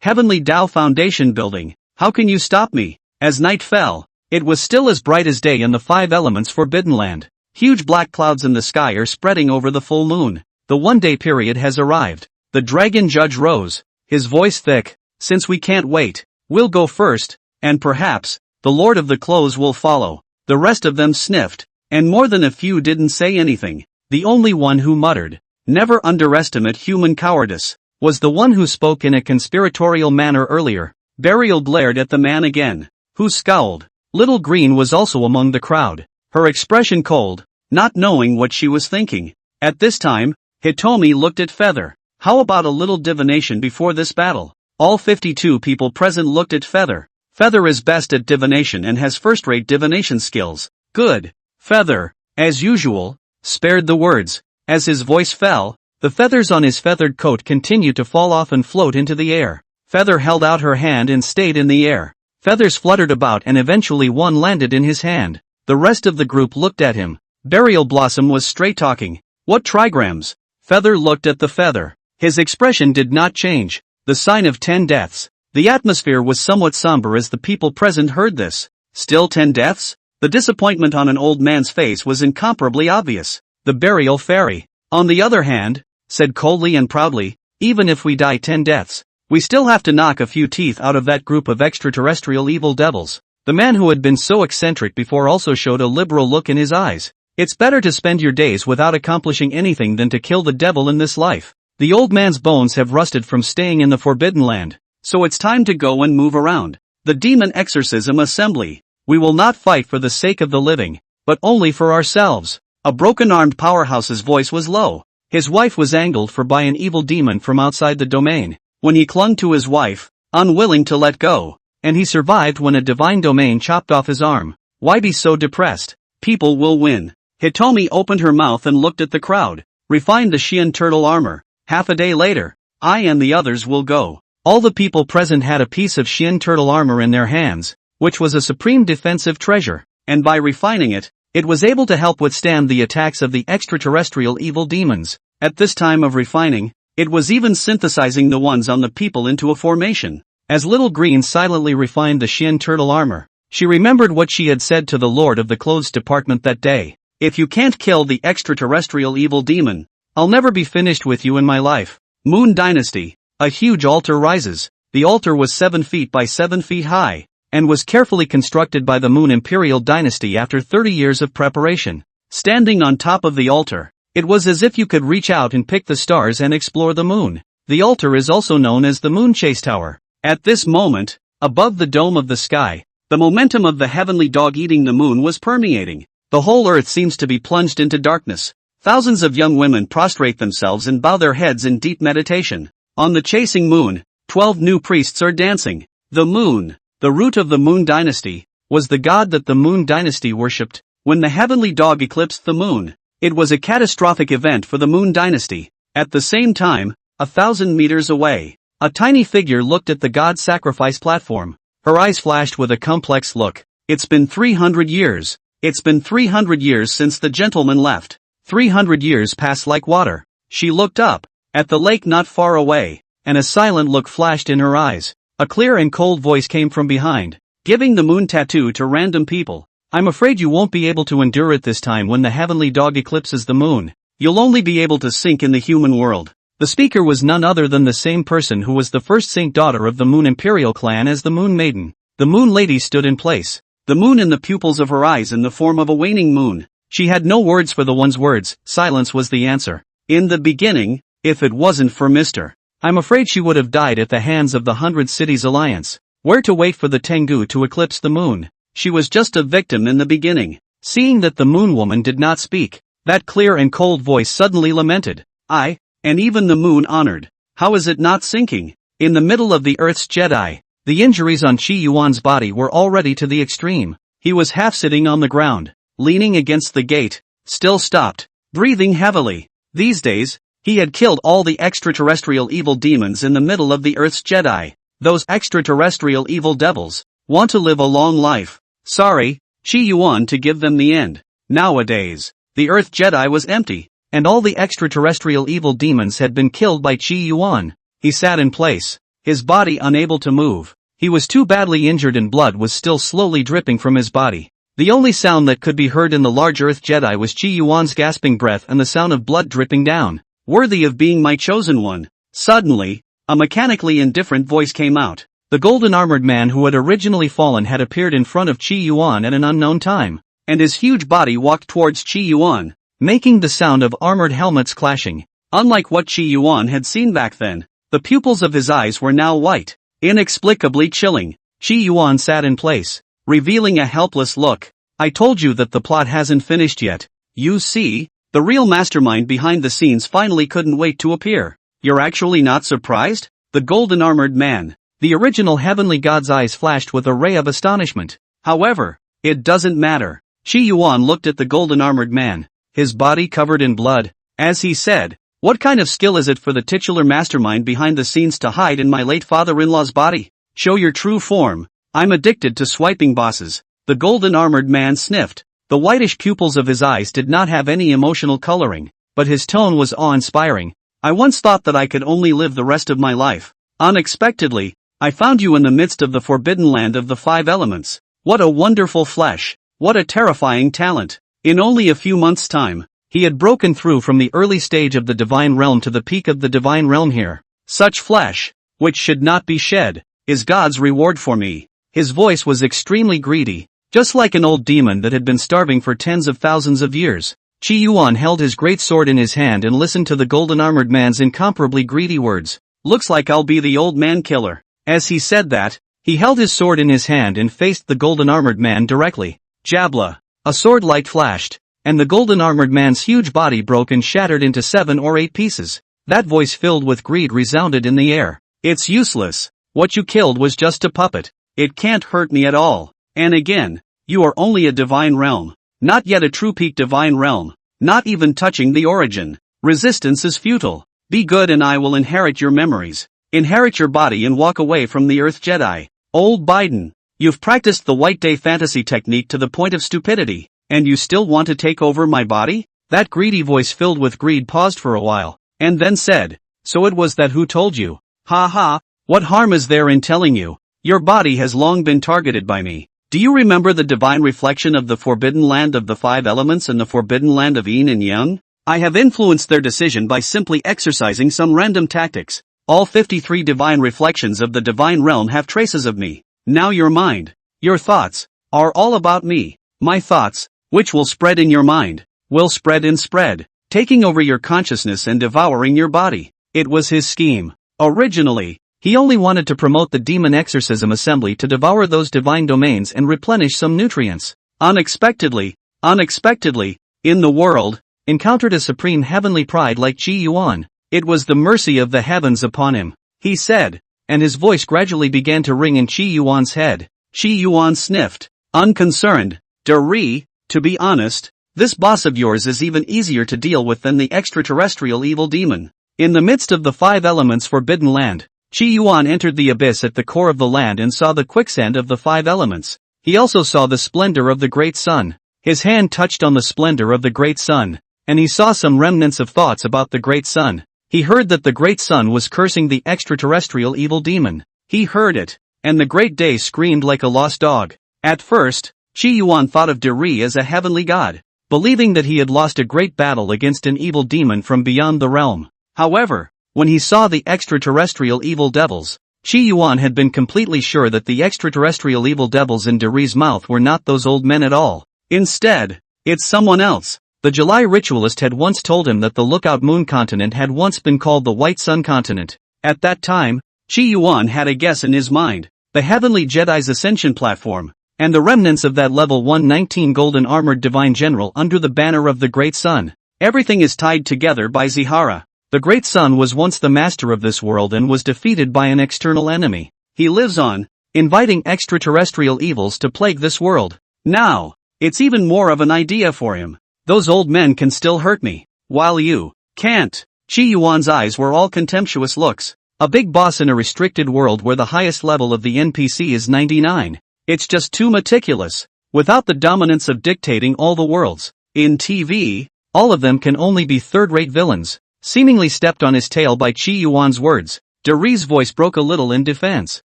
[SPEAKER 1] Heavenly Tao Foundation Building. How can you stop me? As night fell, it was still as bright as day in the 5 elements forbidden land. Huge black clouds in the sky are spreading over the full moon. The one-day period has arrived. The dragon judge rose, his voice thick. "Since we can't wait, we'll go first, and perhaps, the Lord of the Clothes will follow." The rest of them sniffed, and more than a few didn't say anything. The only one who muttered, "Never underestimate human cowardice," was the one who spoke in a conspiratorial manner earlier. Burial glared at the man again, who scowled. Little Green was also among the crowd, her expression cold, not knowing what she was thinking. At this time, Hitomi looked at Feather. "How about a little divination before this battle?" All 52 people present looked at Feather. Feather is best at divination and has first-rate divination skills. Good. Feather, as usual, spared the words. As his voice fell, the feathers on his feathered coat continued to fall off and float into the air. Feather held out her hand and stayed in the air. Feathers fluttered about and eventually one landed in his hand. The rest of the group looked at him. Burial Blossom was straight-talking. "What trigrams?" Feather looked at the feather. His expression did not change. "The sign of 10 deaths. The atmosphere was somewhat somber as the people present heard this. Still 10 deaths? The disappointment on an old man's face was incomparably obvious. The burial fairy, on the other hand, said coldly and proudly, even if we die 10 deaths, we still have to knock a few teeth out of that group of extraterrestrial evil devils. The man who had been so eccentric before also showed a liberal look in his eyes. It's better to spend your days without accomplishing anything than to kill the devil in this life. The old man's bones have rusted from staying in the Forbidden Land, so it's time to go and move around. The Demon Exorcism Assembly. We will not fight for the sake of the living, but only for ourselves. A broken-armed powerhouse's voice was low. His wife was angled for by an evil demon from outside the domain. When he clung to his wife, unwilling to let go, and he survived when a divine domain chopped off his arm. Why be so depressed? People will win. Hitomi opened her mouth and looked at the crowd. Refine the Shion turtle armor. Half a day later, I and the others will go. All the people present had a piece of Shion turtle armor in their hands, which was a supreme defensive treasure, and by refining it, it was able to help withstand the attacks of the extraterrestrial evil demons. At this time of refining, it was even synthesizing the ones on the people into a formation. As Little Green silently refined the Shion turtle armor, she remembered what she had said to the Lord of the Clothes Department that day. If you can't kill the extraterrestrial evil demon, I'll never be finished with you in my life. Moon Dynasty. A huge altar rises. The altar was 7 feet by 7 feet high, and was carefully constructed by the Moon Imperial Dynasty after 30 years of preparation. Standing on top of the altar, it was as if you could reach out and pick the stars and explore the moon. The altar is also known as the Moon Chase Tower. At this moment, above the dome of the sky, the momentum of the heavenly dog eating the moon was permeating. The whole earth seems to be plunged into darkness. Thousands of young women prostrate themselves and bow their heads in deep meditation. On the chasing moon, 12 new priests are dancing. The moon, the root of the Moon Dynasty, was the god that the Moon Dynasty worshipped. When the heavenly dog eclipsed the moon, it was a catastrophic event for the Moon Dynasty. At the same time, 1,000 meters away, a tiny figure looked at the god's sacrifice platform. Her eyes flashed with a complex look. It's been 300 years. It's been 300 years since the gentleman left. 300 years passed like water. She looked up, at the lake not far away, and a silent look flashed in her eyes. A clear and cold voice came from behind, giving the moon tattoo to random people. I'm afraid you won't be able to endure it this time when the heavenly dog eclipses the moon. You'll only be able to sink in the human world. The speaker was none other than the same person who was the first saint daughter of the Moon Imperial clan as the Moon Maiden. The Moon Lady stood in place, the moon in the pupils of her eyes in the form of a waning moon. She had no words for the one's words. Silence was the answer. In the beginning, if it wasn't for Mr. I'm afraid she would have died at the hands of the 100 Cities Alliance. Where to wait for the Tengu to eclipse the moon? She was just a victim in the beginning. Seeing that the moon woman did not speak, that clear and cold voice suddenly lamented. And even the moon honored. How is it not sinking? In the middle of the Earth's Jedi, the injuries on Chi Yuan's body were already to the extreme. He was half sitting on the ground, leaning against the gate, still stopped, breathing heavily. These days, he had killed all the extraterrestrial evil demons in the middle of the Earth's Jedi. Those extraterrestrial evil devils want to live a long life. Sorry, Chi Yuan to give them the end. Nowadays, the Earth Jedi was empty, and all the extraterrestrial evil demons had been killed by Chi Yuan. He sat in place, his body unable to move. He was too badly injured and blood was still slowly dripping from his body. The only sound that could be heard in the large Earth Jedi was Chi Yuan's gasping breath and the sound of blood dripping down. Worthy of being my chosen one. Suddenly, a mechanically indifferent voice came out. The golden-armored man who had originally fallen had appeared in front of Chi Yuan at an unknown time, and his huge body walked towards Chi Yuan, making the sound of armored helmets clashing. Unlike what Chi Yuan had seen back then, the pupils of his eyes were now white, inexplicably chilling. Chi Yuan sat in place, revealing a helpless look. I told you that the plot hasn't finished yet. You see, the real mastermind behind the scenes finally couldn't wait to appear. You're actually not surprised? The golden-armored man, the original heavenly god's eyes flashed with a ray of astonishment. However, it doesn't matter. Chi Yuan looked at the golden-armored man, his body covered in blood, as he said, what kind of skill is it for the titular mastermind behind the scenes to hide in my late father-in-law's body? Show your true form. I'm addicted to swiping bosses. The golden-armored man sniffed. The whitish pupils of his eyes did not have any emotional coloring, but his tone was awe-inspiring. I once thought that I could only live the rest of my life. Unexpectedly, I found you in the midst of the forbidden land of the 5 elements. What a wonderful flesh. What a terrifying talent. In only a few months' time, he had broken through from the early stage of the divine realm to the peak of the divine realm here. Such flesh, which should not be shed, is God's reward for me. His voice was extremely greedy, just like an old demon that had been starving for tens of thousands of years. Chi Yuan held his great sword in his hand and listened to the golden-armored man's incomparably greedy words. Looks like I'll be the old man killer. As he said that, he held his sword in his hand and faced the golden-armored man directly. Jabla. A sword light flashed, and the golden-armored man's huge body broke and shattered into 7 or 8 pieces. That voice filled with greed resounded in the air. It's useless. What you killed was just a puppet. It can't hurt me at all. And again, you are only a divine realm. Not yet a true peak divine realm. Not even touching the origin. Resistance is futile. Be good and I will inherit your memories. Inherit your body and walk away from the Earth Jedi. Old Biden. You've practiced the White Day fantasy technique to the point of stupidity, and you still want to take over my body? That greedy voice filled with greed paused for a while, and then said, so it was that who told you? Ha ha, what harm is there in telling you? Your body has long been targeted by me. Do you remember the divine reflection of the forbidden land of the 5 elements and the forbidden land of yin and yang? I have influenced their decision by simply exercising some random tactics. All 53 divine reflections of the divine realm have traces of me. Now your mind, your thoughts, are all about me. My thoughts, which will spread in your mind, will spread and spread, taking over your consciousness and devouring your body. It was his scheme. Originally, he only wanted to promote the demon exorcism assembly to devour those divine domains and replenish some nutrients. Unexpectedly, in the world, encountered a supreme heavenly pride like Chi Yuan. It was the mercy of the heavens upon him, he said, and his voice gradually began to ring in Chi Yuan's head. Chi Yuan sniffed, unconcerned. Dari, to be honest, this boss of yours is even easier to deal with than the extraterrestrial evil demon. In the midst of the 5 elements forbidden land, Chi Yuan entered the abyss at the core of the land and saw the quicksand of the 5 elements. He also saw the splendor of the great sun. His hand touched on the splendor of the great sun, and he saw some remnants of thoughts about the great sun. He heard that the great sun was cursing the extraterrestrial evil demon. He heard it, and the great day screamed like a lost dog. At first, Chi Yuan thought of Dari as a heavenly god, believing that he had lost a great battle against an evil demon from beyond the realm. However, when he saw the extraterrestrial evil devils, Chi Yuan had been completely sure that the extraterrestrial evil devils in Dari's mouth were not those old men at all. Instead, it's someone else. The July ritualist had once told him that the Lookout Moon continent had once been called the White Sun continent. At that time, Chi Yuan had a guess in his mind, the Heavenly Jedi's Ascension platform, and the remnants of that level 119 golden armored divine general under the banner of the Great Sun. Everything is tied together by Zihara. The Great Sun was once the master of this world and was defeated by an external enemy. He lives on, inviting extraterrestrial evils to plague this world. Now, it's even more of an idea for him. Those old men can still hurt me, while you can't. Chi Yuan's eyes were all contemptuous looks. A big boss in a restricted world where the highest level of the NPC is 99. It's just too meticulous. Without the dominance of dictating all the worlds. In TV, all of them can only be third-rate villains. Seemingly stepped on his tail by Chi Yuan's words, Dari's voice broke a little in defense.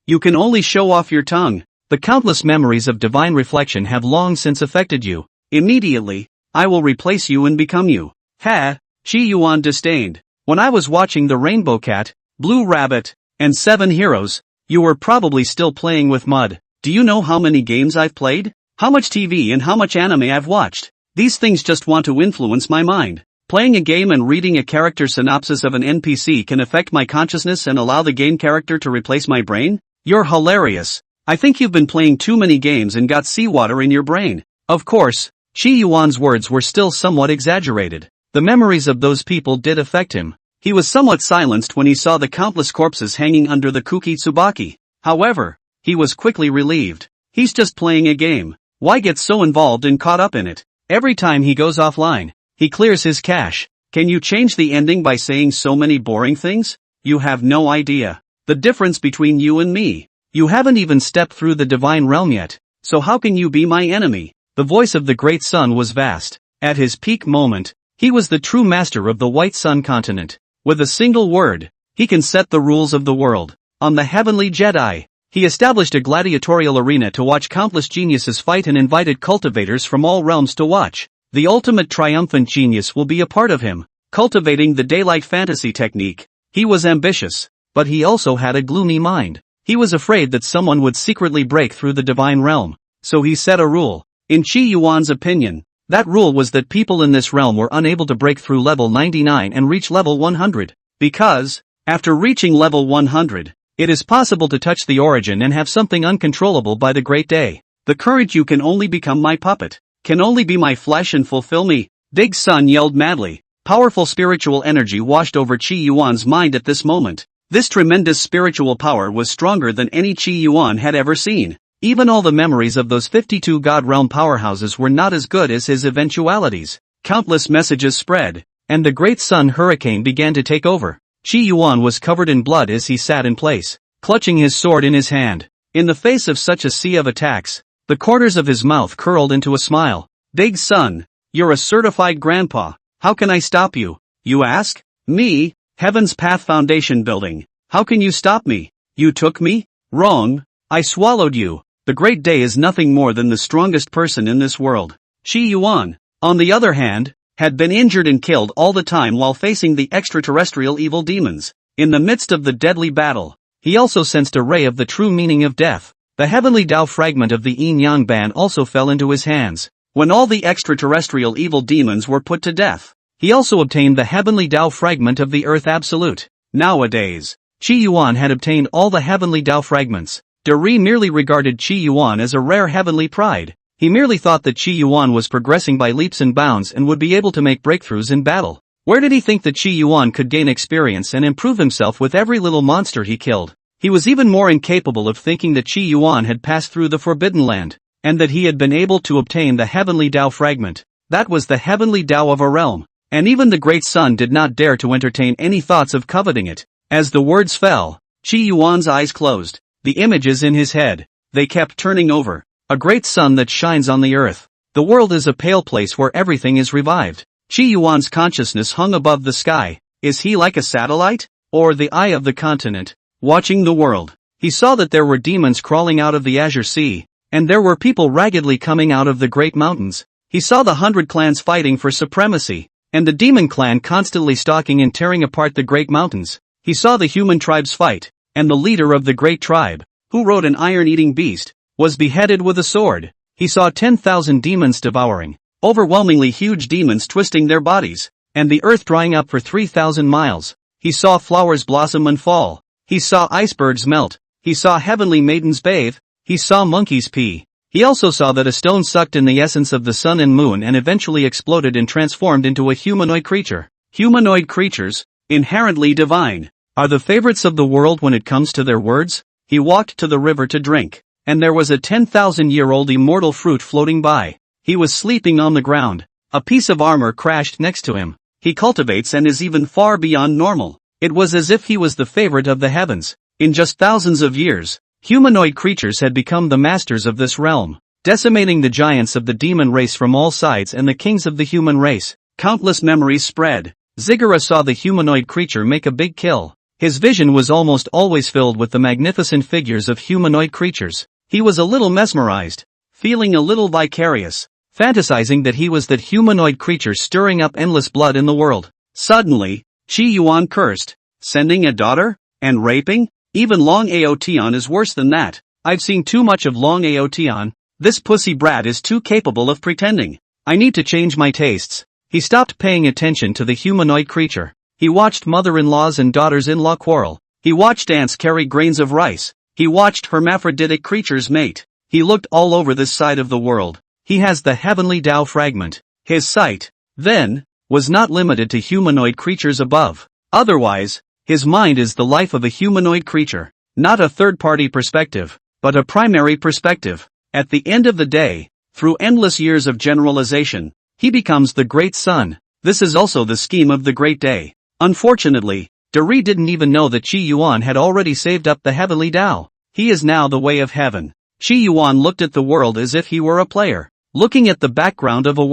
[SPEAKER 1] You can only show off your tongue. The countless memories of divine reflection have long since affected you. Immediately, I will replace you and become you. Ha! Chi Yuan disdained. When I was watching the Rainbow Cat, Blue Rabbit, and 7 Heroes, you were probably still playing with mud. Do you know how many games I've played? How much TV and how much anime I've watched? These things just want to influence my mind. Playing a game and reading a character synopsis of an NPC can affect my consciousness and allow the game character to replace my brain? You're hilarious. I think you've been playing too many games and got seawater in your brain. Of course, Chi Yuan's words were still somewhat exaggerated. The memories of those people did affect him. He was somewhat silenced when he saw the countless corpses hanging under the Kuki Tsubaki. However, he was quickly relieved. He's just playing a game. Why get so involved and caught up in it? Every time he goes offline, he clears his cache. Can you change the ending by saying so many boring things? You have no idea. The difference between you and me. You haven't even stepped through the divine realm yet. So how can you be my enemy? The voice of the Great Sun was vast. At his peak moment, he was the true master of the White Sun continent. With a single word, he can set the rules of the world. on the Heavenly Jedi. He established a gladiatorial arena to watch countless geniuses fight and invited cultivators from all realms to watch. The ultimate triumphant genius will be a part of him, cultivating the daylight fantasy technique. He was ambitious, but he also had a gloomy mind. He was afraid that someone would secretly break through the divine realm, so he set a rule. In Qi Yuan's opinion, that rule was that people in this realm were unable to break through level 99 and reach level 100, because, after reaching level 100, it is possible to touch the origin and have something uncontrollable by the great day. The courage you can only become my puppet, can only be my flesh and fulfill me. Big Sun yelled madly. Powerful spiritual energy washed over Qi Yuan's mind at this moment. This tremendous spiritual power was stronger than any Qi Yuan had ever seen. Even all the memories of those 52 God Realm powerhouses were not as good as his eventualities. Countless messages spread, and the great sun hurricane began to take over. Qi Yuan was covered in blood as he sat in place, clutching his sword in his hand. In the face of such a sea of attacks, the corners of his mouth curled into a smile. Big Sun, you're a certified grandpa. How can I stop you? You ask? Me, Heaven's Path Foundation building. How can you stop me? You took me? Wrong. I swallowed you. The Great Day is nothing more than the strongest person in this world. Qi Yuan, on the other hand, had been injured and killed all the time while facing the extraterrestrial evil demons. In the midst of the deadly battle, he also sensed a ray of the true meaning of death. The heavenly Tao fragment of the Yin-Yang band also fell into his hands. When all the extraterrestrial evil demons were put to death, he also obtained the heavenly Tao fragment of the Earth Absolute. Nowadays, Qi Yuan had obtained all the heavenly Tao fragments. Dari merely regarded Qi Yuan as a rare heavenly pride. He merely thought that Qi Yuan was progressing by leaps and bounds and would be able to make breakthroughs in battle. Where did he think that Qi Yuan could gain experience and improve himself with every little monster he killed? He was even more incapable of thinking that Qi Yuan had passed through the Forbidden Land, and that he had been able to obtain the heavenly Tao fragment. That was the heavenly Tao of a realm, and even the great sun did not dare to entertain any thoughts of coveting it. As the words fell, Qi Yuan's eyes closed. The images in his head, they kept turning over. A great sun that shines on the earth. The world is a pale place where everything is revived. Qi Yuan's consciousness hung above the sky. Is he like a satellite? Or the eye of the continent, watching the world? He saw that there were demons crawling out of the azure sea, and there were people raggedly coming out of the great mountains. He saw the 100 clans fighting for supremacy, and the demon clan constantly stalking and tearing apart the great mountains. He saw the human tribes fight, and the leader of the great tribe, who rode an iron-eating beast, was beheaded with a sword. He saw 10,000 demons devouring, overwhelmingly huge demons twisting their bodies, and the earth drying up for 3,000 miles. He saw flowers blossom and fall. He saw icebergs melt. He saw heavenly maidens bathe. He saw monkeys pee. He also saw that a stone sucked in the essence of the sun and moon and eventually exploded and transformed into a humanoid creature. Humanoid creatures, inherently divine, are the favorites of the world when it comes to their words. He walked to the river to drink, and there was a 10,000-year-old immortal fruit floating by. He was sleeping on the ground. A piece of armor crashed next to him. He cultivates and is even far beyond normal. It was as if he was the favorite of the heavens. In just thousands of years, humanoid creatures had become the masters of this realm, decimating the giants of the demon race from all sides and the kings of the human race. Countless memories spread. Ziggurat saw the humanoid creature make a big kill. His vision was almost always filled with the magnificent figures of humanoid creatures. He was a little mesmerized, feeling a little vicarious, fantasizing that he was that humanoid creature stirring up endless blood in the world. Suddenly, Qi Yuan cursed. Sending a daughter? And raping? Even Long Aotian is worse than that. I've seen too much of Long Aotian. This pussy brat is too capable of pretending. I need to change my tastes. He stopped paying attention to the humanoid creature. He watched mother-in-laws and daughters-in-law quarrel. He watched ants carry grains of rice. He watched hermaphroditic creatures mate. He looked all over this side of the world. He has the heavenly Tao fragment. His sight, then, was not limited to humanoid creatures above. Otherwise, his mind is the life of a humanoid creature. Not a third-party perspective, but a primary perspective. At the end of the day, through endless years of generalization, he becomes the great sun. This is also the scheme of the great day. Unfortunately, Dari didn't even know that Qi Yuan had already saved up the heavenly Tao. He is now the way of heaven. Qi Yuan looked at the world as if he were a player, looking at the background of a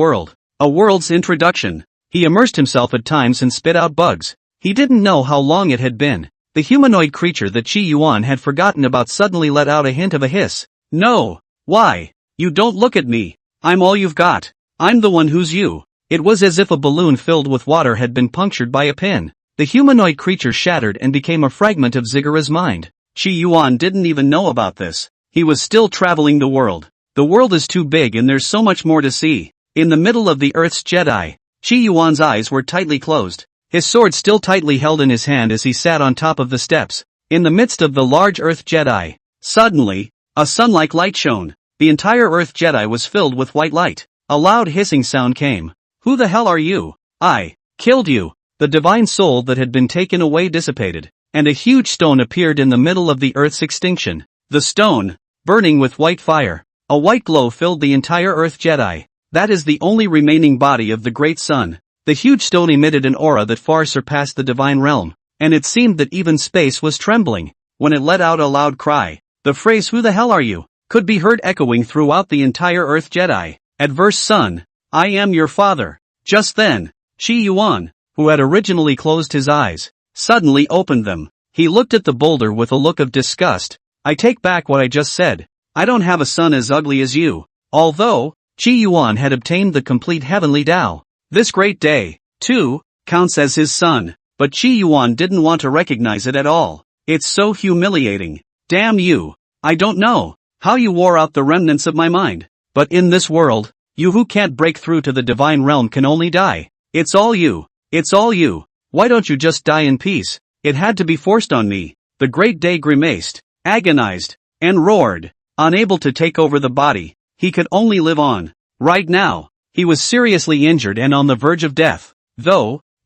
[SPEAKER 1] world's introduction. He immersed himself at times and spit out bugs. He didn't know how long it had been. The humanoid creature that Qi Yuan had forgotten about suddenly let out a hint of a hiss. No! Why? You don't look at me! I'm all you've got! I'm the one who's you! It was as if a balloon filled with water had been punctured by a pin. The humanoid creature shattered and became a fragment of Ziggurat's mind. Qi Yuan didn't even know about this. He was still traveling the world. The world is too big and there's so much more to see. In the middle of the Earth's Jedi, Qi Yuan's eyes were tightly closed. His sword still tightly held in his hand as he sat on top of the steps. In the midst of the large Earth Jedi, suddenly, a sun-like light shone. The entire Earth Jedi was filled with white light. A loud hissing sound came. Who the hell are you? I killed you. The divine soul that had been taken away dissipated, and a huge stone appeared in the middle of the Earth's extinction. The stone, burning with white fire. A white glow filled the entire Earth Jedi. That is the only remaining body of the great sun. The huge stone emitted an aura that far surpassed the divine realm, and it seemed that even space was trembling. When it let out a loud cry, the phrase "Who the hell are you?" could be heard echoing throughout the entire Earth Jedi. Adverse Son, I am your father. Just then, Qi Yuan, who had originally closed his eyes, suddenly opened them. He looked at the boulder with a look of disgust. I take back what I just said. I don't have a son as ugly as you. Although, Qi Yuan had obtained the complete heavenly Tao. This great day, too, counts as his son, but Qi Yuan didn't want to recognize it at all. It's so humiliating. Damn you. I don't know how you wore out the remnants of my mind, but in this world, you who can't break through to the divine realm can only die. It's all you. It's all you. Why don't you just die in peace? It had to be forced on me. The great day grimaced, agonized, and roared. Unable to take over the body, he could only live on. Right now, he was seriously injured and on the verge of death,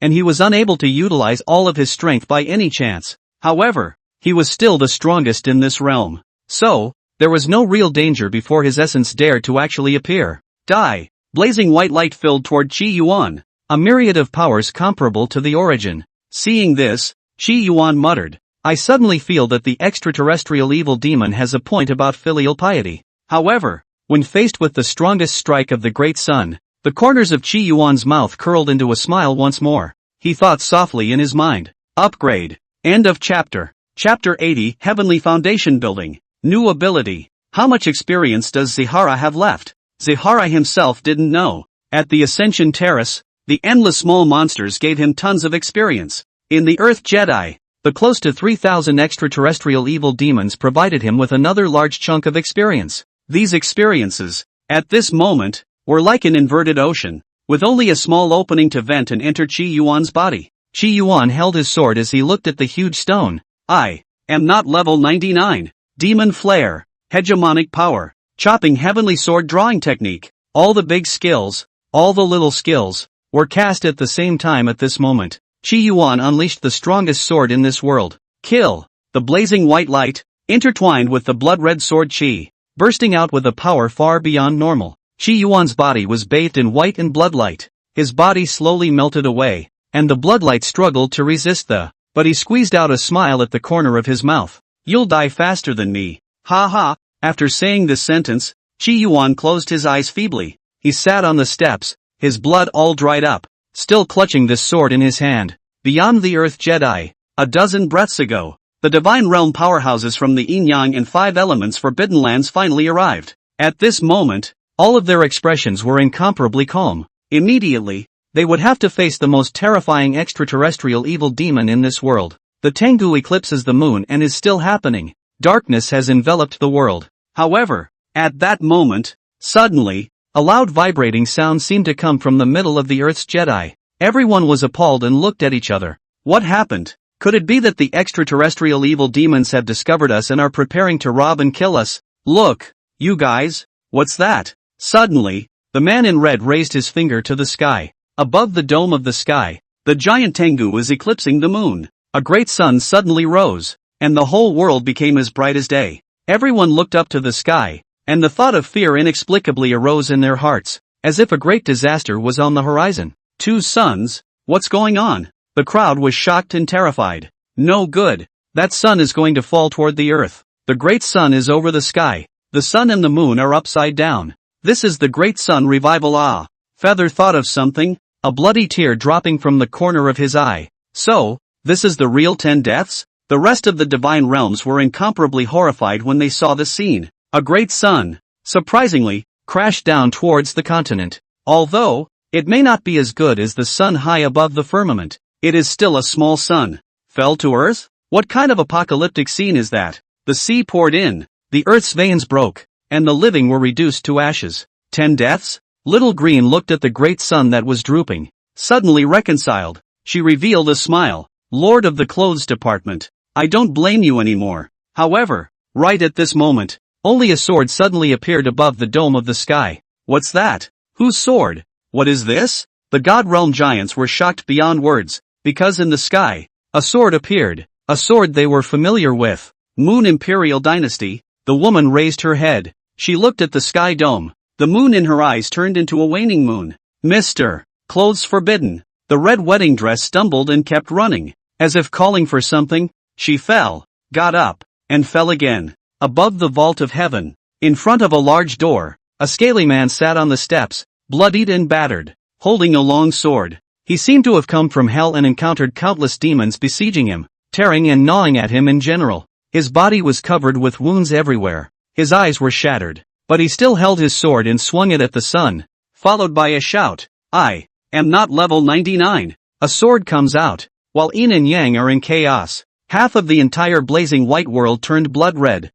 [SPEAKER 1] and he was unable to utilize all of his strength by any chance. However, he was still the strongest in this realm. So, there was no real danger before his essence dared to actually appear. Die! Blazing white light filled toward Qi Yuan. A myriad of powers comparable to the origin. Seeing this, Qi Yuan muttered, I suddenly feel that the extraterrestrial evil demon has a point about filial piety. However, when faced with the strongest strike of the great sun, the corners of Qi Yuan's mouth curled into a smile once more. He thought softly in his mind. Upgrade. End of chapter. Chapter 80, Heavenly Foundation Building. New ability. How much experience does Zihara have left? Zihara himself didn't know. At the Ascension Terrace, the endless small monsters gave him tons of experience. In the Earth Jedi, the close to 3,000 extraterrestrial evil demons provided him with another large chunk of experience. These experiences, at this moment, were like an inverted ocean, with only a small opening to vent and enter Qi Yuan's body. Qi Yuan held his sword as he looked at the huge stone. I am not level 99. Demon Flare, Hegemonic Power, Chopping Heavenly Sword Drawing Technique. All the big skills, all the little skills, were cast at the same time at this moment. Qi Yuan unleashed the strongest sword in this world. Kill! The blazing white light, intertwined with the blood-red sword Qi, bursting out with a power far beyond normal. Qi Yuan's body was bathed in white and bloodlight. His body slowly melted away, and the bloodlight struggled to resist but he squeezed out a smile at the corner of his mouth. You'll die faster than me. Ha ha! After saying this sentence, Qi Yuan closed his eyes feebly. He sat on the steps, his blood all dried up, still clutching this sword in his hand. Beyond the Earth Jedi, a dozen breaths ago, the divine realm powerhouses from the Yin-Yang and Five Elements Forbidden Lands finally arrived. At this moment, all of their expressions were incomparably calm. Immediately, they would have to face the most terrifying extraterrestrial evil demon in this world. The Tengu eclipses the moon and is still happening. Darkness has enveloped the world. However, at that moment, suddenly, a loud vibrating sound seemed to come from the middle of the Earth's Jedi. Everyone was appalled and looked at each other. What happened? Could it be that the extraterrestrial evil demons have discovered us and are preparing to rob and kill us? Look, you guys, what's that? Suddenly, the man in red raised his finger to the sky. Above the dome of the sky, the giant Tengu was eclipsing the moon. A great sun suddenly rose, and the whole world became as bright as day. Everyone looked up to the sky, and the thought of fear inexplicably arose in their hearts, as if a great disaster was on the horizon. Two suns? What's going on? The crowd was shocked and terrified. No good. That sun is going to fall toward the earth. The great sun is over the sky. The sun and the moon are upside down. This is the great sun revival. Ah! Feather thought of something, a bloody tear dropping from the corner of his eye. So, this is the real 10 deaths? The rest of the divine realms were incomparably horrified when they saw the scene. A great sun, surprisingly, crashed down towards the continent. Although it may not be as good as the sun high above the firmament, it is still a small sun. Fell to earth? What kind of apocalyptic scene is that? The sea poured in, the earth's veins broke, and the living were reduced to ashes. 10 deaths? Little Green looked at the great sun that was drooping. Suddenly reconciled, she revealed a smile. Lord of the Clothes Department, I don't blame you anymore. However, right at this moment, only a sword suddenly appeared above the dome of the sky. What's that? Whose sword? What is this? The God Realm giants were shocked beyond words, because in the sky, a sword appeared, a sword they were familiar with. Moon Imperial Dynasty. The woman raised her head. She looked at the sky dome. The moon in her eyes turned into a waning moon. Mr. Clothes Forbidden. The red wedding dress stumbled and kept running. As if calling for something, she fell, got up, and fell again. Above the vault of heaven, in front of a large door, a scaly man sat on the steps, bloodied and battered, holding a long sword. He seemed to have come from hell and encountered countless demons besieging him, tearing and gnawing at him in general. His body was covered with wounds everywhere. His eyes were shattered, but he still held his sword and swung it at the sun, followed by a shout. I am not level 99. A sword comes out, while yin and yang are in chaos. Half of the entire blazing white world turned blood red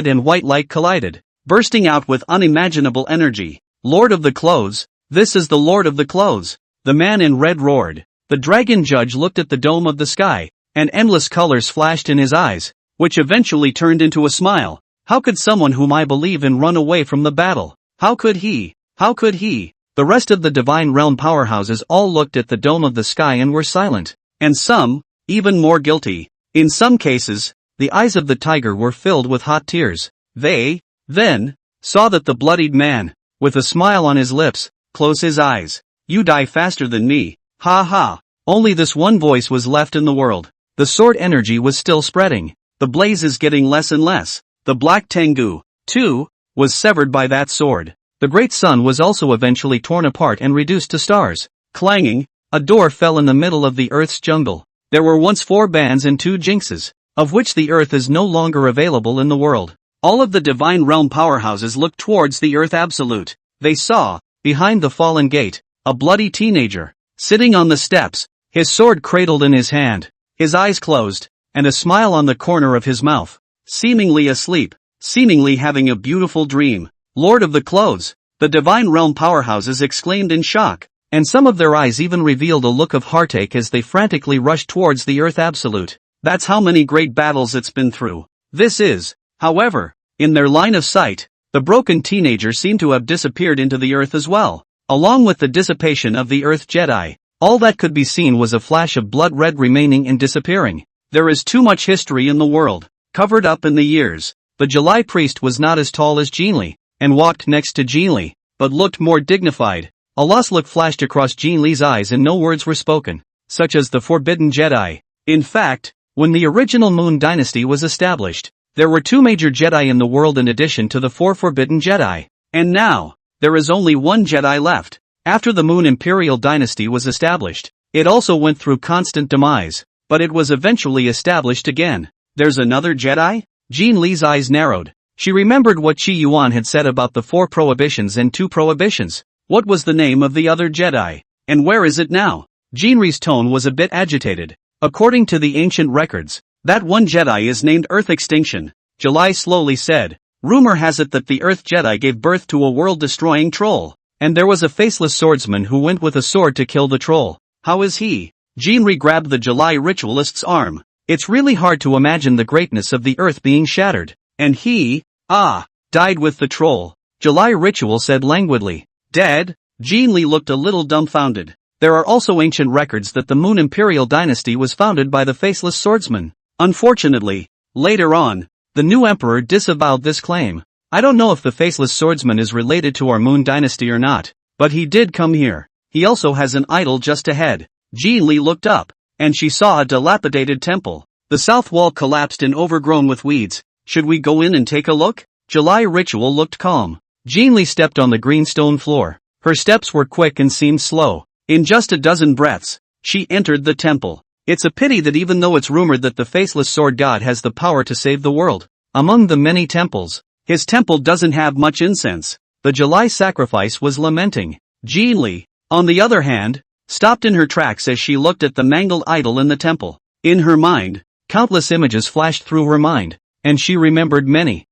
[SPEAKER 1] and white light collided, bursting out with unimaginable energy. Lord of the Clothes, this is the Lord of the Clothes. The man in red roared. The dragon judge looked at the dome of the sky, and endless colors flashed in his eyes, which eventually turned into a smile. How could someone whom I believe in run away from the battle? How could he? How could he? The rest of the divine realm powerhouses all looked at the dome of the sky and were silent. And some, even more guilty. In some cases, the eyes of the tiger were filled with hot tears. They, then, saw that the bloodied man, with a smile on his lips, closed his eyes. You die faster than me. Ha ha. Only this one voice was left in the world. The sword energy was still spreading. The blaze is getting less and less. The black Tengu, too, was severed by that sword. The great sun was also eventually torn apart and reduced to stars. Clanging, a door fell in the middle of the earth's jungle. There were once 4 bands and 2 jinxes, of which the earth is no longer available in the world. All of the divine realm powerhouses looked towards the earth absolute. They saw, behind the fallen gate, a bloody teenager, sitting on the steps, his sword cradled in his hand, his eyes closed, and a smile on the corner of his mouth. Seemingly asleep, seemingly having a beautiful dream. Lord of the Clothes, the divine realm powerhouses exclaimed in shock, and some of their eyes even revealed a look of heartache as they frantically rushed towards the earth absolute. That's how many great battles it's been through. This is, however, in their line of sight, the broken teenager seemed to have disappeared into the earth as well. Along with the dissipation of the earth Jedi, all that could be seen was a flash of blood red remaining and disappearing. There is too much history in the world, covered up in the years. The July priest was not as tall as Jinli, and walked next to Jinli, but looked more dignified. A lost look flashed across Jinli's eyes and no words were spoken, such as the Forbidden Jedi. In fact, when the original Moon Dynasty was established, there were 2 major Jedi in the world in addition to the 4 Forbidden Jedi. And now, there is only 1 Jedi left. After the Moon Imperial Dynasty was established, it also went through constant demise, but it was eventually established again. There's another Jedi? Jean Li's eyes narrowed. She remembered what Qi Yuan had said about the 4 prohibitions and 2 prohibitions. What was the name of the other Jedi? And where is it now? Jean Li's tone was a bit agitated. According to the ancient records, that one Jedi is named Earth Extinction. July slowly said. Rumor has it that the Earth Jedi gave birth to a world-destroying troll, and there was a faceless swordsman who went with a sword to kill the troll. How is he? Jinri grabbed the July ritualist's arm. It's really hard to imagine the greatness of the earth being shattered. And he, died with the troll. July ritual said languidly. Dead? Jinli looked a little dumbfounded. There are also ancient records that the Moon Imperial Dynasty was founded by the faceless swordsman. Unfortunately, later on, the new emperor disavowed this claim. I don't know if the faceless swordsman is related to our Moon Dynasty or not, but he did come here. He also has an idol just ahead. Jinli looked up, and she saw a dilapidated temple. The south wall collapsed and overgrown with weeds. Should we go in and take a look? July ritual looked calm. Jinli stepped on the green stone floor. Her steps were quick and seemed slow. In just a dozen breaths, she entered the temple. It's a pity that even though it's rumored that the faceless sword god has the power to save the world, among the many temples, his temple doesn't have much incense. The July sacrifice was lamenting. Jean Lee, on the other hand, stopped in her tracks as she looked at the mangled idol in the temple. In her mind, countless images flashed through her mind, and she remembered many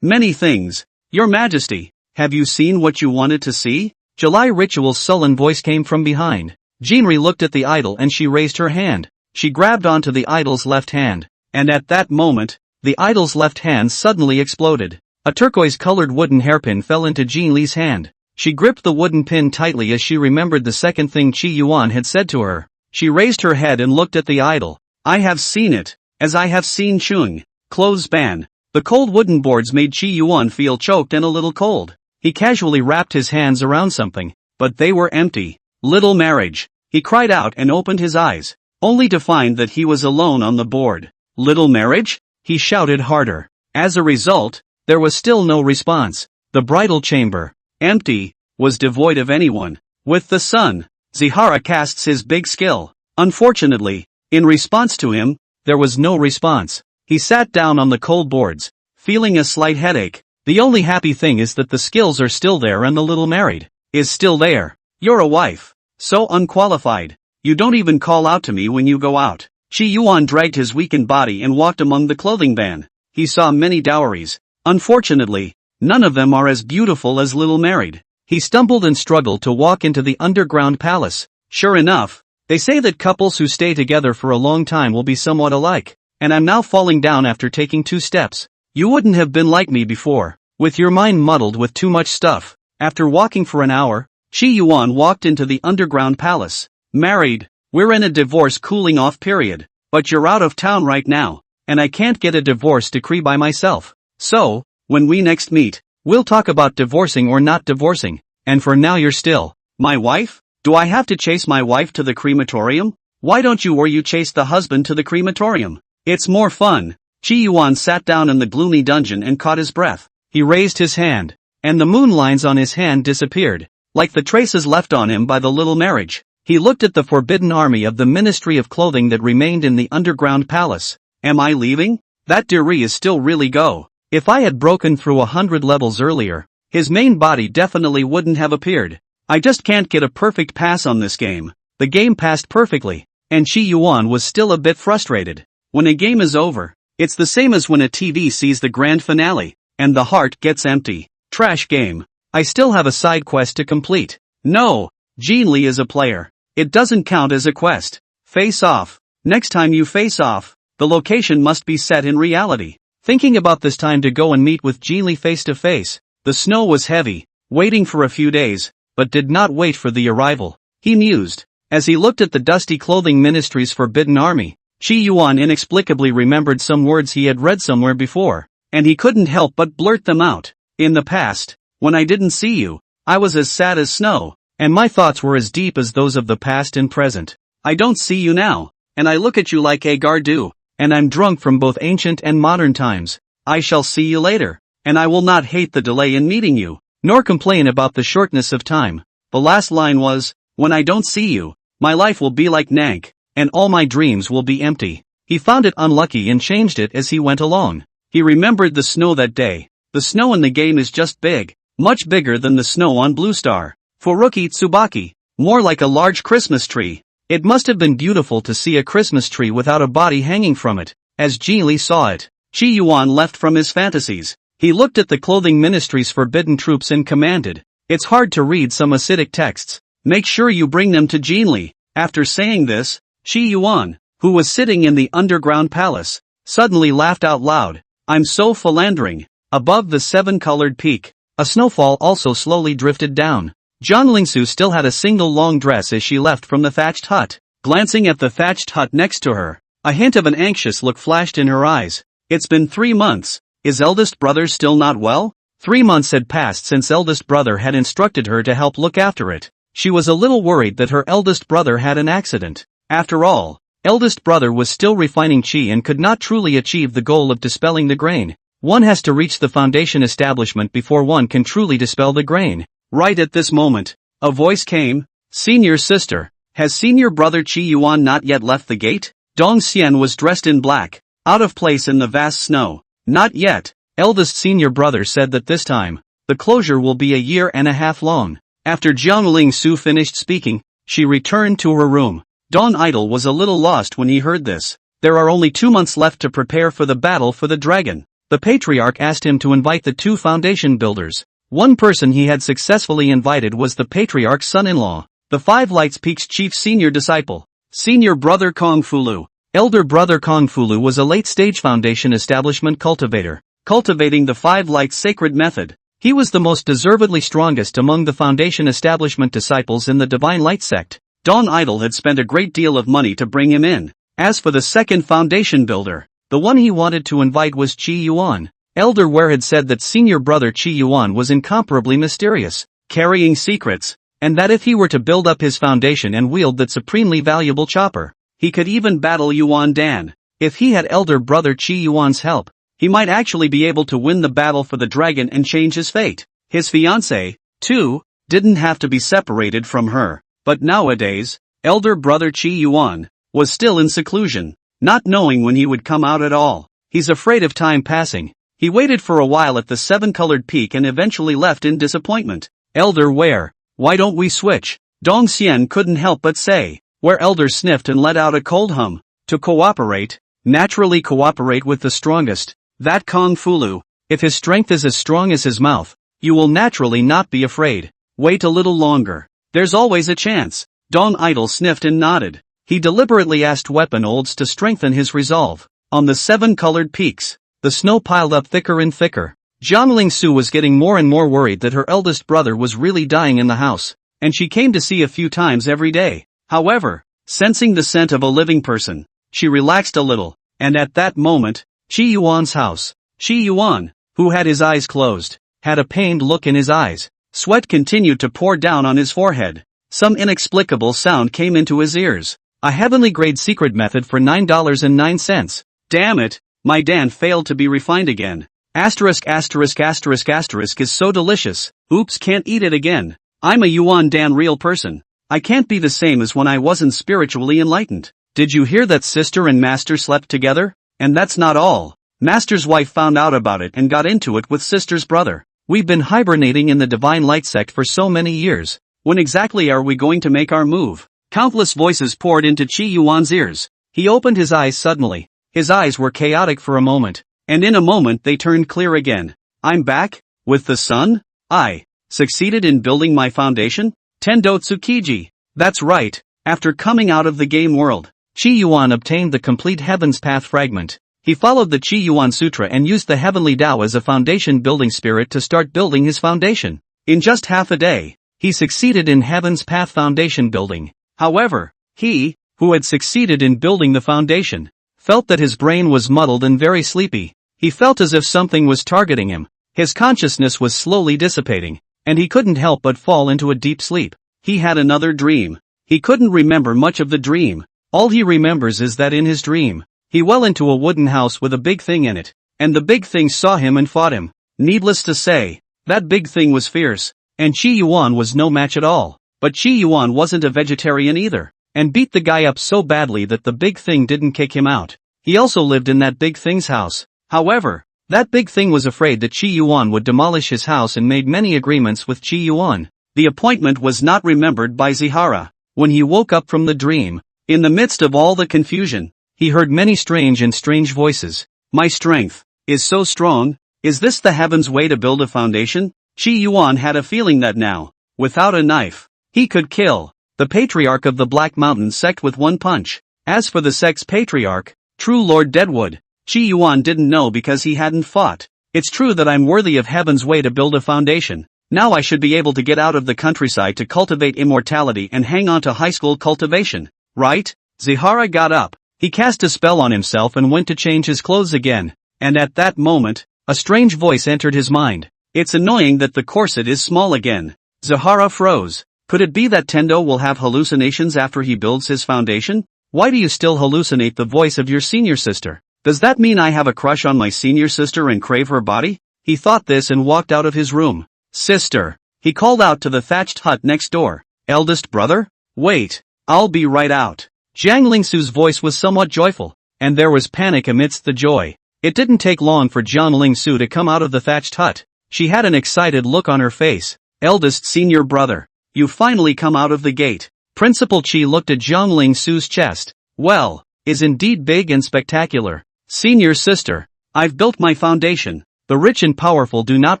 [SPEAKER 1] things. Your Majesty, have you seen what you wanted to see? July Ritual's sullen voice came from behind. Jinri looked at the idol and she raised her hand. She grabbed onto the idol's left hand, and at that moment, the idol's left hand suddenly exploded. A turquoise-colored wooden hairpin fell into Jean Li's hand. She gripped the wooden pin tightly as she remembered the second thing Qi Yuan had said to her. She raised her head and looked at the idol. I have seen it, as I have seen Chung. Clothespan. The cold wooden boards made Qi Yuan feel choked and a little cold. He casually wrapped his hands around something, but they were empty. Little marriage. He cried out and opened his eyes, only to find that he was alone on the board. Little marriage? He shouted harder. As a result, there was still no response. The bridal chamber, empty, was devoid of anyone. With the sun, Zihara casts his big skill. Unfortunately, in response to him, there was no response. He sat down on the cold boards, feeling a slight headache. The only happy thing is that the skills are still there and the little married is still there. You're a wife. So unqualified. You don't even call out to me when you go out. Qi Yuan dragged his weakened body and walked among the clothing van. He saw many dowries. Unfortunately, none of them are as beautiful as Little Married. He stumbled and struggled to walk into the underground palace. Sure enough, they say that couples who stay together for a long time will be somewhat alike, and I'm now falling down after taking 2 steps. You wouldn't have been like me before, with your mind muddled with too much stuff. After walking for an hour, Qi Yuan walked into the underground palace. Married, we're in a divorce cooling off period, but you're out of town right now, and I can't get a divorce decree by myself. So, when we next meet, we'll talk about divorcing or not divorcing, and for now you're still my wife? Do I have to chase my wife to the crematorium? Why don't you or you chase the husband to the crematorium? It's more fun. Qi Yuan sat down in the gloomy dungeon and caught his breath. He raised his hand, and the moon lines on his hand disappeared, like the traces left on him by the little marriage. He looked at the forbidden army of the Ministry of Clothing that remained in the underground palace. Am I leaving? That Diri is still really go. If I had broken through 100 levels earlier, his main body definitely wouldn't have appeared. I just can't get a perfect pass on this game. The game passed perfectly, and Qi Yuan was still a bit frustrated. When a game is over, it's the same as when a TV sees the grand finale, and the heart gets empty. Trash game. I still have a side quest to complete. No, Jean Lee is a player. It doesn't count as a quest. Face off. Next time you face off, the location must be set in reality. Thinking about this time to go and meet with Jean Lee face to face, the snow was heavy, waiting for a few days, but did not wait for the arrival. He mused. As he looked at the dusty clothing ministry's forbidden army, Qi Yuan inexplicably remembered some words he had read somewhere before, and he couldn't help but blurt them out. In the past, when I didn't see you, I was as sad as snow, and my thoughts were as deep as those of the past and present. I don't see you now, and I look at you like Agar do, and I'm drunk from both ancient and modern times. I shall see you later, and I will not hate the delay in meeting you, nor complain about the shortness of time. The last line was, when I don't see you, my life will be like Nank, and all my dreams will be empty. He found it unlucky and changed it as he went along. He remembered the snow that day. The snow in the game is just big, much bigger than the snow on Blue Star. Furuki Tsubaki, more like a large Christmas tree. It must have been beautiful to see a Christmas tree without a body hanging from it. As Ji Li saw it, Qi Yuan left from his fantasies. He looked at the clothing ministry's forbidden troops and commanded, "It's hard to read some acidic texts. Make sure you bring them to Jean Li." After saying this, Qi Yuan, who was sitting in the underground palace, suddenly laughed out loud. "I'm so philandering." Above the 7-colored peak, a snowfall also slowly drifted down. Zhang Lingsu still had a single long dress as she left from the thatched hut. Glancing at the thatched hut next to her, a hint of an anxious look flashed in her eyes. It's been 3 months. Is eldest brother still not well? 3 months had passed since eldest brother had instructed her to help look after it. She was a little worried that her eldest brother had an accident. After all, eldest brother was still refining qi and could not truly achieve the goal of dispelling the grain. One has to reach the foundation establishment before one can truly dispel the grain. Right at this moment, a voice came. "Senior sister, has senior brother Qi Yuan not yet left the gate?" Dong Xian was dressed in black, out of place in the vast snow. Not yet, eldest senior brother said that this time, the closure will be a year and a half long. After Jiang Su finished speaking, she returned to her room. Dong Idol was a little lost when he heard this. There are only 2 months left to prepare for the battle for the dragon. The patriarch asked him to invite the 2 foundation builders. One person he had successfully invited was the patriarch's son-in-law, the 5 Lights Peak's chief senior disciple, senior brother Kong Fulu. Elder brother Kong Fulu was a late-stage foundation establishment cultivator, cultivating the 5 Lights sacred method. He was the most deservedly strongest among the foundation establishment disciples in the Divine Light sect. Dong Idol had spent a great deal of money to bring him in. As for the second foundation builder, the one he wanted to invite was Qi Yuan. Elder Ware had said that senior brother Qi Yuan was incomparably mysterious, carrying secrets, and that if he were to build up his foundation and wield that supremely valuable chopper, he could even battle Yuan Dan. If he had elder brother Qi Yuan's help, he might actually be able to win the battle for the dragon and change his fate. His fiancée, too, didn't have to be separated from her. But nowadays, elder brother Qi Yuan was still in seclusion, not knowing when he would come out at all. He's afraid of time passing. He waited for a while at the 7-colored peak and eventually left in disappointment. Elder Ware, why don't we switch? Dong Xian couldn't help but say. Where Elder sniffed and let out a cold hum. To cooperate, naturally cooperate with the strongest. That Kong Fulu, if his strength is as strong as his mouth, you will naturally not be afraid. Wait a little longer. There's always a chance. Dong Idol sniffed and nodded. He deliberately asked weapon olds to strengthen his resolve. On the 7-colored peaks, the snow piled up thicker and thicker. Jiang Su was getting more and more worried that her eldest brother was really dying in the house, and she came to see a few times every day. However, sensing the scent of a living person, she relaxed a little, and at that moment, Qi Yuan's house. Qi Yuan, who had his eyes closed, had a pained look in his eyes. Sweat continued to pour down on his forehead. Some inexplicable sound came into his ears. A heavenly grade secret method for $9.09. Damn it, my Dan failed to be refined again. Asterisk asterisk asterisk asterisk is so delicious. Oops, can't eat it again. I'm a Yuan Dan real person. I can't be the same as when I wasn't spiritually enlightened. Did you hear that sister and master slept together? And that's not all. Master's wife found out about it and got into it with sister's brother. We've been hibernating in the Divine Light sect for so many years. When exactly are we going to make our move? Countless voices poured into Qi Yuan's ears. He opened his eyes suddenly. His eyes were chaotic for a moment, and in a moment they turned clear again. I'm back? With the sun? I succeeded in building my foundation? Tendo Tsukiji. That's right. After coming out of the game world, Qi Yuan obtained the complete Heaven's Path fragment. He followed the Qi Yuan Sutra and used the Heavenly Tao as a foundation building spirit to start building his foundation. In just half a day, he succeeded in Heaven's Path foundation building. However, he, who had succeeded in building the foundation, felt that his brain was muddled and very sleepy. He felt as if something was targeting him. His consciousness was slowly dissipating, and he couldn't help but fall into a deep sleep. He had another dream. He couldn't remember much of the dream. All he remembers is that in his dream, he fell into a wooden house with a big thing in it, and the big thing saw him and fought him. Needless to say, that big thing was fierce, and Qi Yuan was no match at all. But Qi Yuan wasn't a vegetarian either, and beat the guy up so badly that the big thing didn't kick him out. He also lived in that big thing's house. However, that big thing was afraid that Qi Yuan would demolish his house and made many agreements with Qi Yuan. The appointment was not remembered by Zihara. When he woke up from the dream, in the midst of all the confusion, he heard many strange voices. My strength is so strong. Is this the heaven's way to build a foundation? Qi Yuan had a feeling that now, without a knife, he could kill the patriarch of the Black Mountain sect with one punch. As for the sect's patriarch, true Lord Deadwood, Qi Yuan didn't know because he hadn't fought. It's true that I'm worthy of heaven's way to build a foundation. Now I should be able to get out of the countryside to cultivate immortality and hang on to high school cultivation, right? Zihara got up. He cast a spell on himself and went to change his clothes again. And at that moment, a strange voice entered his mind. It's annoying that the corset is small again. Zihara froze. Could it be that Tendo will have hallucinations after he builds his foundation? Why do you still hallucinate the voice of your senior sister? Does that mean I have a crush on my senior sister and crave her body? He thought this and walked out of his room. Sister, he called out to the thatched hut next door. Eldest brother? Wait, I'll be right out. Jiang Lingsu's voice was somewhat joyful, and there was panic amidst the joy. It didn't take long for Jiang Lingsu to come out of the thatched hut. She had an excited look on her face. Eldest senior brother, you finally come out of the gate. Principal Qi looked at Jiang Lingsu's chest. Well, is indeed big and spectacular. Senior sister, I've built my foundation. The rich and powerful do not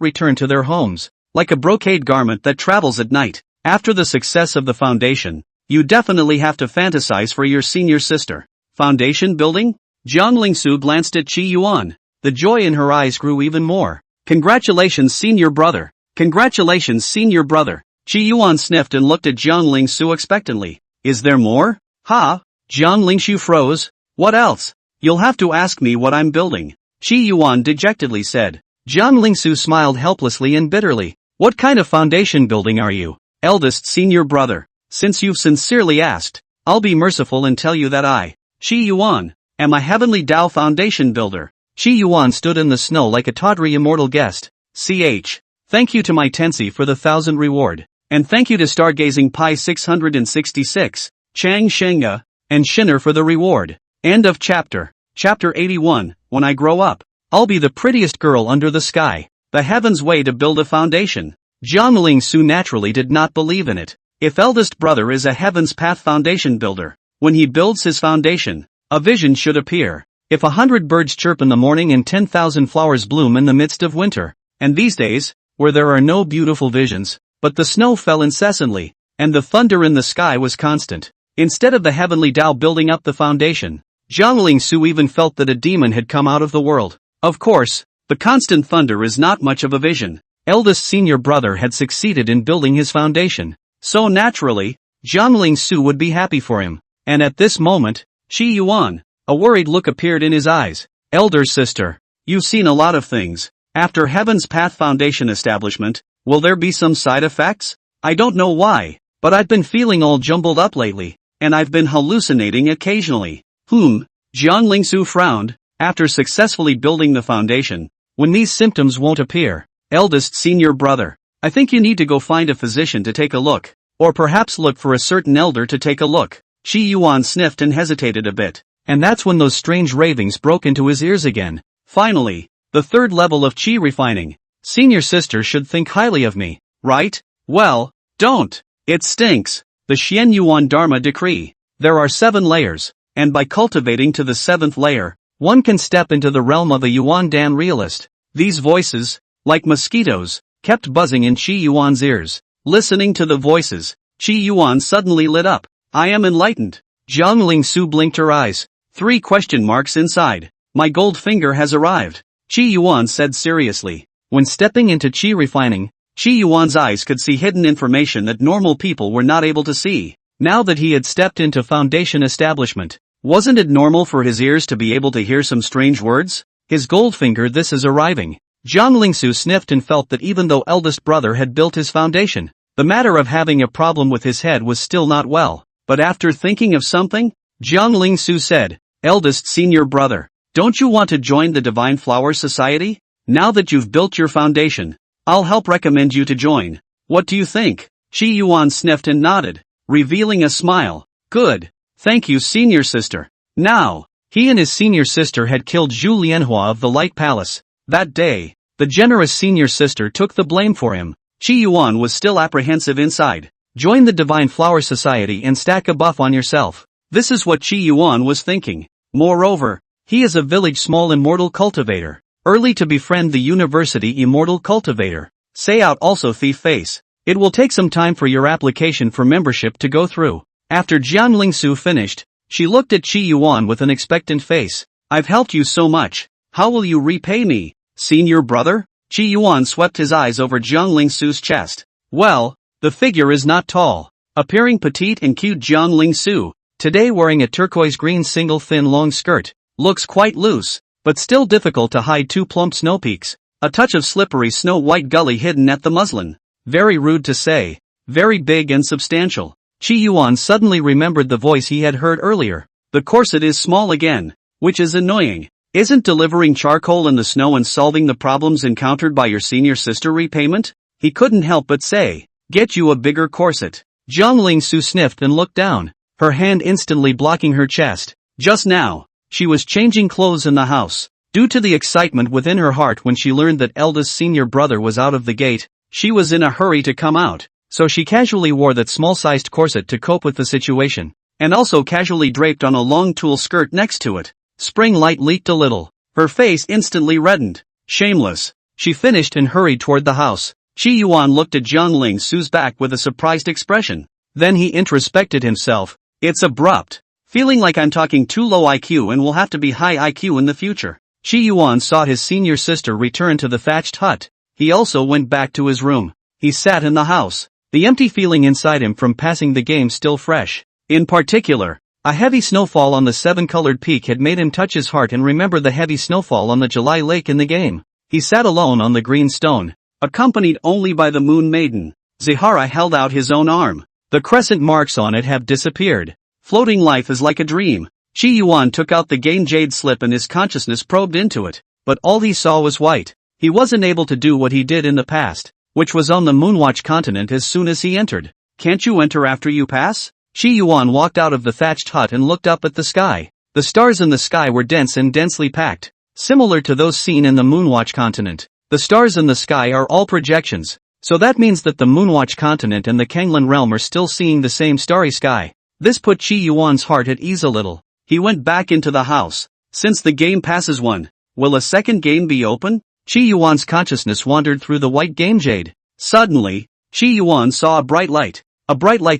[SPEAKER 1] return to their homes, like a brocade garment that travels at night. After the success of the foundation, you definitely have to fantasize for your senior sister. Foundation building? Jiang Lingsu glanced at Qi Yuan. The joy in her eyes grew even more. Congratulations, senior brother. Congratulations, senior brother. Qi Yuan sniffed and looked at Jiang Lingsu expectantly. Is there more? Ha? Jiang Lingsu froze. What else? You'll have to ask me what I'm building. Qi Yuan dejectedly said. Jiang Lingsu smiled helplessly and bitterly. What kind of foundation building are you? Eldest senior brother. Since you've sincerely asked, I'll be merciful and tell you that I, Qi Yuan, am a heavenly Tao foundation builder. Qi Yuan stood in the snow like a tawdry immortal guest. Thank you to my Tensi for the 1,000 reward. And thank you to Stargazing Pi 666, Chang Shenga, and Shinner for the reward. End of chapter. Chapter 81, When I grow up, I'll be the prettiest girl under the sky. The heaven's way to build a foundation. Jiang Lingsu naturally did not believe in it. If eldest brother is a heaven's path foundation builder, when he builds his foundation, a vision should appear. If 100 birds chirp in the morning and 10,000 flowers bloom in the midst of winter, and these days, where there are no beautiful visions, but the snow fell incessantly, and the thunder in the sky was constant. Instead of the heavenly Tao building up the foundation, Jiang Lingsu even felt that a demon had come out of the world. Of course, the constant thunder is not much of a vision. Eldest senior brother had succeeded in building his foundation. So naturally, Jiang Lingsu would be happy for him. And at this moment, Qi Yuan, a worried look appeared in his eyes. Elder sister, you've seen a lot of things. After Heaven's Path Foundation establishment, will there be some side effects? I don't know why, but I've been feeling all jumbled up lately, and I've been hallucinating occasionally. Jiang Lingsu frowned. After successfully building the foundation, when these symptoms won't appear, eldest senior brother, I think you need to go find a physician to take a look, or perhaps look for a certain elder to take a look. Qi Yuan sniffed and hesitated a bit, and that's when those strange ravings broke into his ears again. Finally, the third level of Qi refining. Senior sister should think highly of me, right? Well, don't. It stinks. The Xian Yuan Dharma decree. There are 7 layers, and by cultivating to the 7th layer, one can step into the realm of a Yuan Dan realist. These voices, like mosquitoes, kept buzzing in Qi Yuan's ears. Listening to the voices, Qi Yuan suddenly lit up. I am enlightened. Jiang Lingsu blinked her eyes. 3 question marks inside. My gold finger has arrived. Qi Yuan said seriously. When stepping into Qi refining, Qi Yuan's eyes could see hidden information that normal people were not able to see. Now that he had stepped into foundation establishment, wasn't it normal for his ears to be able to hear some strange words? His gold finger, this is arriving. Jiang Lingsu sniffed and felt that even though eldest brother had built his foundation, the matter of having a problem with his head was still not well. But after thinking of something, Jiang Lingsu said, eldest senior brother, don't you want to join the Divine Flower Society? Now that you've built your foundation, I'll help recommend you to join. What do you think? Qi Yuan sniffed and nodded, revealing a smile. Good. Thank you, senior sister. Now, he and his senior sister had killed Zhu Lianhua of the Light Palace. That day, the generous senior sister took the blame for him. Qi Yuan was still apprehensive inside. Join the Divine Flower Society and stack a buff on yourself. This is what Qi Yuan was thinking. Moreover, he is a village small immortal cultivator. Early to befriend the university immortal cultivator. Say out also thief face. It will take some time for your application for membership to go through. After Jiang Lingsu finished, she looked at Qi Yuan with an expectant face. I've helped you so much. How will you repay me, senior brother? Qi Yuan swept his eyes over Jiang Lingsu's chest. Well, the figure is not tall. Appearing petite and cute, Jiang Lingsu, today wearing a turquoise green single thin long skirt, looks quite loose, but still difficult to hide 2 plump snow peaks. A touch of slippery snow white gully hidden at the muslin. Very rude to say. Very big and substantial. Qi Yuan suddenly remembered the voice he had heard earlier. The corset is small again, which is annoying. Isn't delivering charcoal in the snow and solving the problems encountered by your senior sister repayment? He couldn't help but say, get you a bigger corset. Jiang Lingsu sniffed and looked down. her hand instantly blocking her chest. Just now, she was changing clothes in the house. Due to the excitement within her heart when she learned that eldest senior brother was out of the gate, she was in a hurry to come out, so she casually wore that small-sized corset to cope with the situation, and also casually draped on a long tulle skirt next to it. Spring light leaked a little. Her face instantly reddened. Shameless. She finished and hurried toward the house. Chi Yuan looked at Jiang Ling Su's back with a surprised expression. Then he introspected himself. It's abrupt. Feeling like I'm talking too low IQ and will have to be high IQ in the future. Chi Yuan saw his senior sister return to the thatched hut. He also went back to his room. He sat in the house, the empty feeling inside him from passing the game still fresh. In particular, a heavy snowfall on the seven-colored peak had made him touch his heart and remember the heavy snowfall on the July lake in the game. He sat alone on the green stone, accompanied only by the moon maiden. Zahara held out his own arm. The crescent marks on it have disappeared. Floating life is like a dream. Chi Yuan took out the game jade slip and his consciousness probed into it, but all he saw was white. He wasn't able to do what he did in the past, which was on the Moonwatch continent as soon as he entered. Can't you enter after you pass? Chi Yuan walked out of the thatched hut and looked up at the sky. The stars in the sky were dense and densely packed, similar to those seen in the Moonwatch continent. The stars in the sky are all projections, so that means that the Moonwatch continent and the Kanglan realm are still seeing the same starry sky. This put Chi Yuan's heart at ease a little. He went back into the house. Since the game passes one, will a second game be open? Chi Yuan's consciousness wandered through the white game jade. Suddenly, Chi Yuan saw a bright light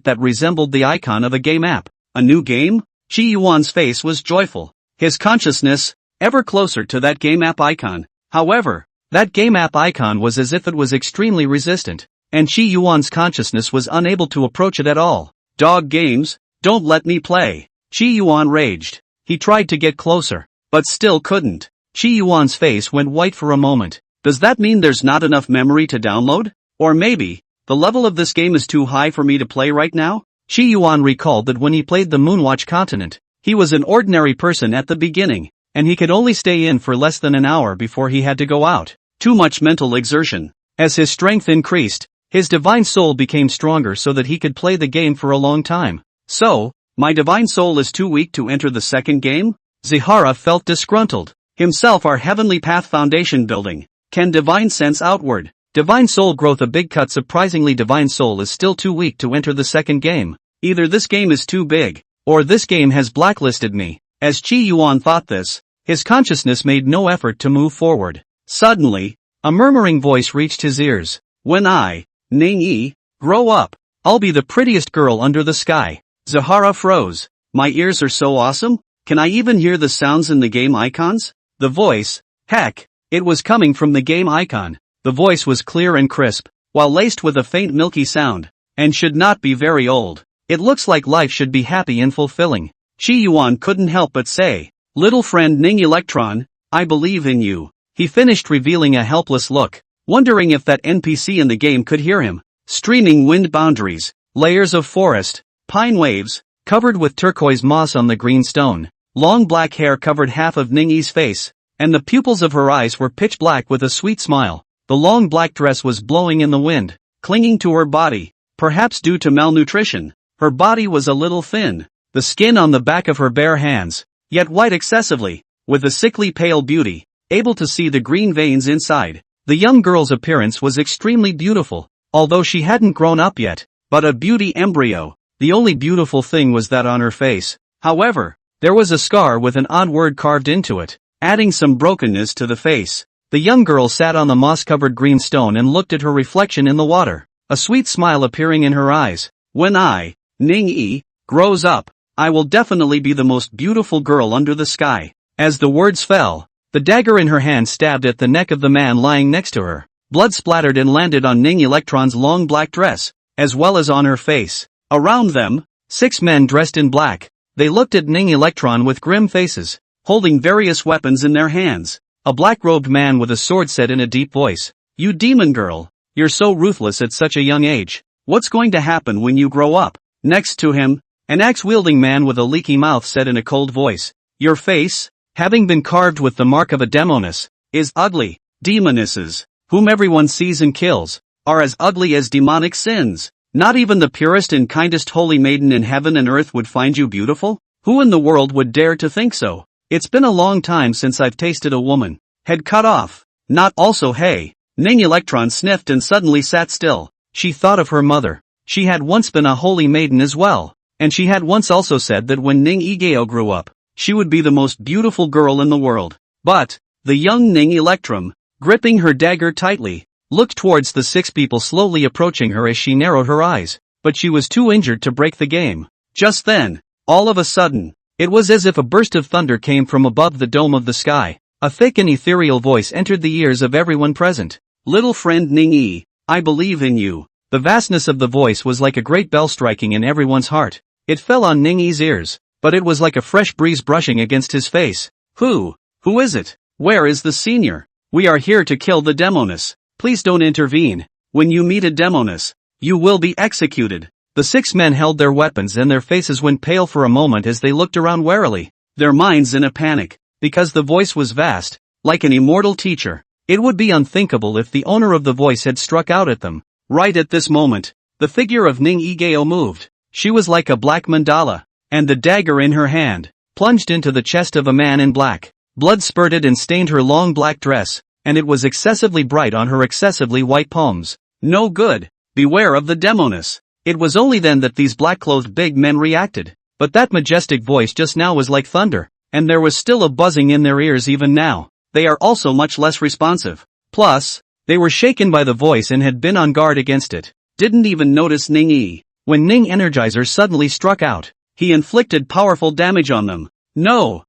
[SPEAKER 1] that resembled the icon of a game app. A new game? Chi Yuan's face was joyful. His consciousness, ever closer to that game app icon. However, that game app icon was as if it was extremely resistant, and Chi Yuan's consciousness was unable to approach it at all. Dog games, don't let me play. Chi Yuan raged. He tried to get closer, but still couldn't. Chi Yuan's face went white for a moment. Does that mean there's not enough memory to download? Or maybe, the level of this game is too high for me to play right now? Chi Yuan recalled that when he played the Moonwatch continent, he was an ordinary person at the beginning, and he could only stay in for less than an hour before he had to go out. Too much mental exertion. As his strength increased, his divine soul became stronger so that he could play the game for a long time. So, my divine soul is too weak to enter the second game? Zahara felt disgruntled. Himself our heavenly path foundation building. Can divine sense outward? Divine soul growth a big cut. Surprisingly, divine soul is still too weak to enter the second game. Either this game is too big, or this game has blacklisted me. As Chi Yuan thought this, his consciousness made no effort to move forward. Suddenly, a murmuring voice reached his ears. When I, Ning Yi, grow up, I'll be the prettiest girl under the sky. Zahara froze. My ears are so awesome, can I even hear the sounds in the game icons? The voice, heck, it was coming from the game icon. The voice was clear and crisp, while laced with a faint milky sound, and should not be very old. It looks like life should be happy and fulfilling. Chi Yuan couldn't help but say, little friend Ning Electron, I believe in you. He finished revealing a helpless look, wondering if that NPC in the game could hear him. Streaming wind boundaries, layers of forest, pine waves, covered with turquoise moss on the green stone. Long black hair covered half of Ningyi's face, and the pupils of her eyes were pitch black with a sweet smile. The long black dress was blowing in the wind, clinging to her body, perhaps due to malnutrition. Her body was a little thin, the skin on the back of her bare hands, yet white excessively, with a sickly pale beauty, able to see the green veins inside. The young girl's appearance was extremely beautiful, although she hadn't grown up yet, but a beauty embryo. The only beautiful thing was that on her face, however, there was a scar with an odd word carved into it, adding some brokenness to the face. The young girl sat on the moss-covered green stone and looked at her reflection in the water, a sweet smile appearing in her eyes. When I, Ning Yi, grows up, I will definitely be the most beautiful girl under the sky. As the words fell, the dagger in her hand stabbed at the neck of the man lying next to her. Blood splattered and landed on Ning Electron's long black dress, as well as on her face. Around them, 6 men dressed in black. They looked at Ning Electron with grim faces, holding various weapons in their hands. A black-robed man with a sword said in a deep voice, "You demon girl, you're so ruthless at such a young age. What's going to happen when you grow up?" Next to him, an axe-wielding man with a leaky mouth said in a cold voice, "Your face, having been carved with the mark of a demoness, is ugly. Demonesses, whom everyone sees and kills, are as ugly as demonic sins." Not even the purest and kindest holy maiden in heaven and earth would find you beautiful? Who in the world would dare to think so? It's been a long time since I've tasted a woman. Head cut off. Not also hey. Ning Electron sniffed and suddenly sat still. She thought of her mother. She had once been a holy maiden as well. And she had once also said that when Ning Egeo grew up, she would be the most beautiful girl in the world. But, the young Ning Electrum, gripping her dagger tightly, looked towards the 6 people slowly approaching her as she narrowed her eyes. But she was too injured to break the game. Just then, all of a sudden, it was as if a burst of thunder came from above the dome of the sky. A thick and ethereal voice entered the ears of everyone present. Little friend Ning E, I believe in you. The vastness of the voice was like a great bell striking in everyone's heart. It fell on Ning E's ears, but it was like a fresh breeze brushing against his face. Who is it? Where is the senior? We are here to kill the Demoness. Please don't intervene. When you meet a Demoness, you will be executed. The 6 men held their weapons and their faces went pale for a moment as they looked around warily, their minds in a panic, because the voice was vast, like an immortal teacher. It would be unthinkable if the owner of the voice had struck out at them. Right at this moment, the figure of Ning Egeo moved. She was like a black mandala, and the dagger in her hand plunged into the chest of a man in black. Blood spurted and stained her long black dress, and it was excessively bright on her excessively white palms. No good. Beware of the Demoness. It was only then that these black-clothed big men reacted. But that majestic voice just now was like thunder, and there was still a buzzing in their ears even now. They are also much less responsive. Plus, they were shaken by the voice and had been on guard against it. Didn't even notice Ning E. When Ning Energizer suddenly struck out, he inflicted powerful damage on them. No!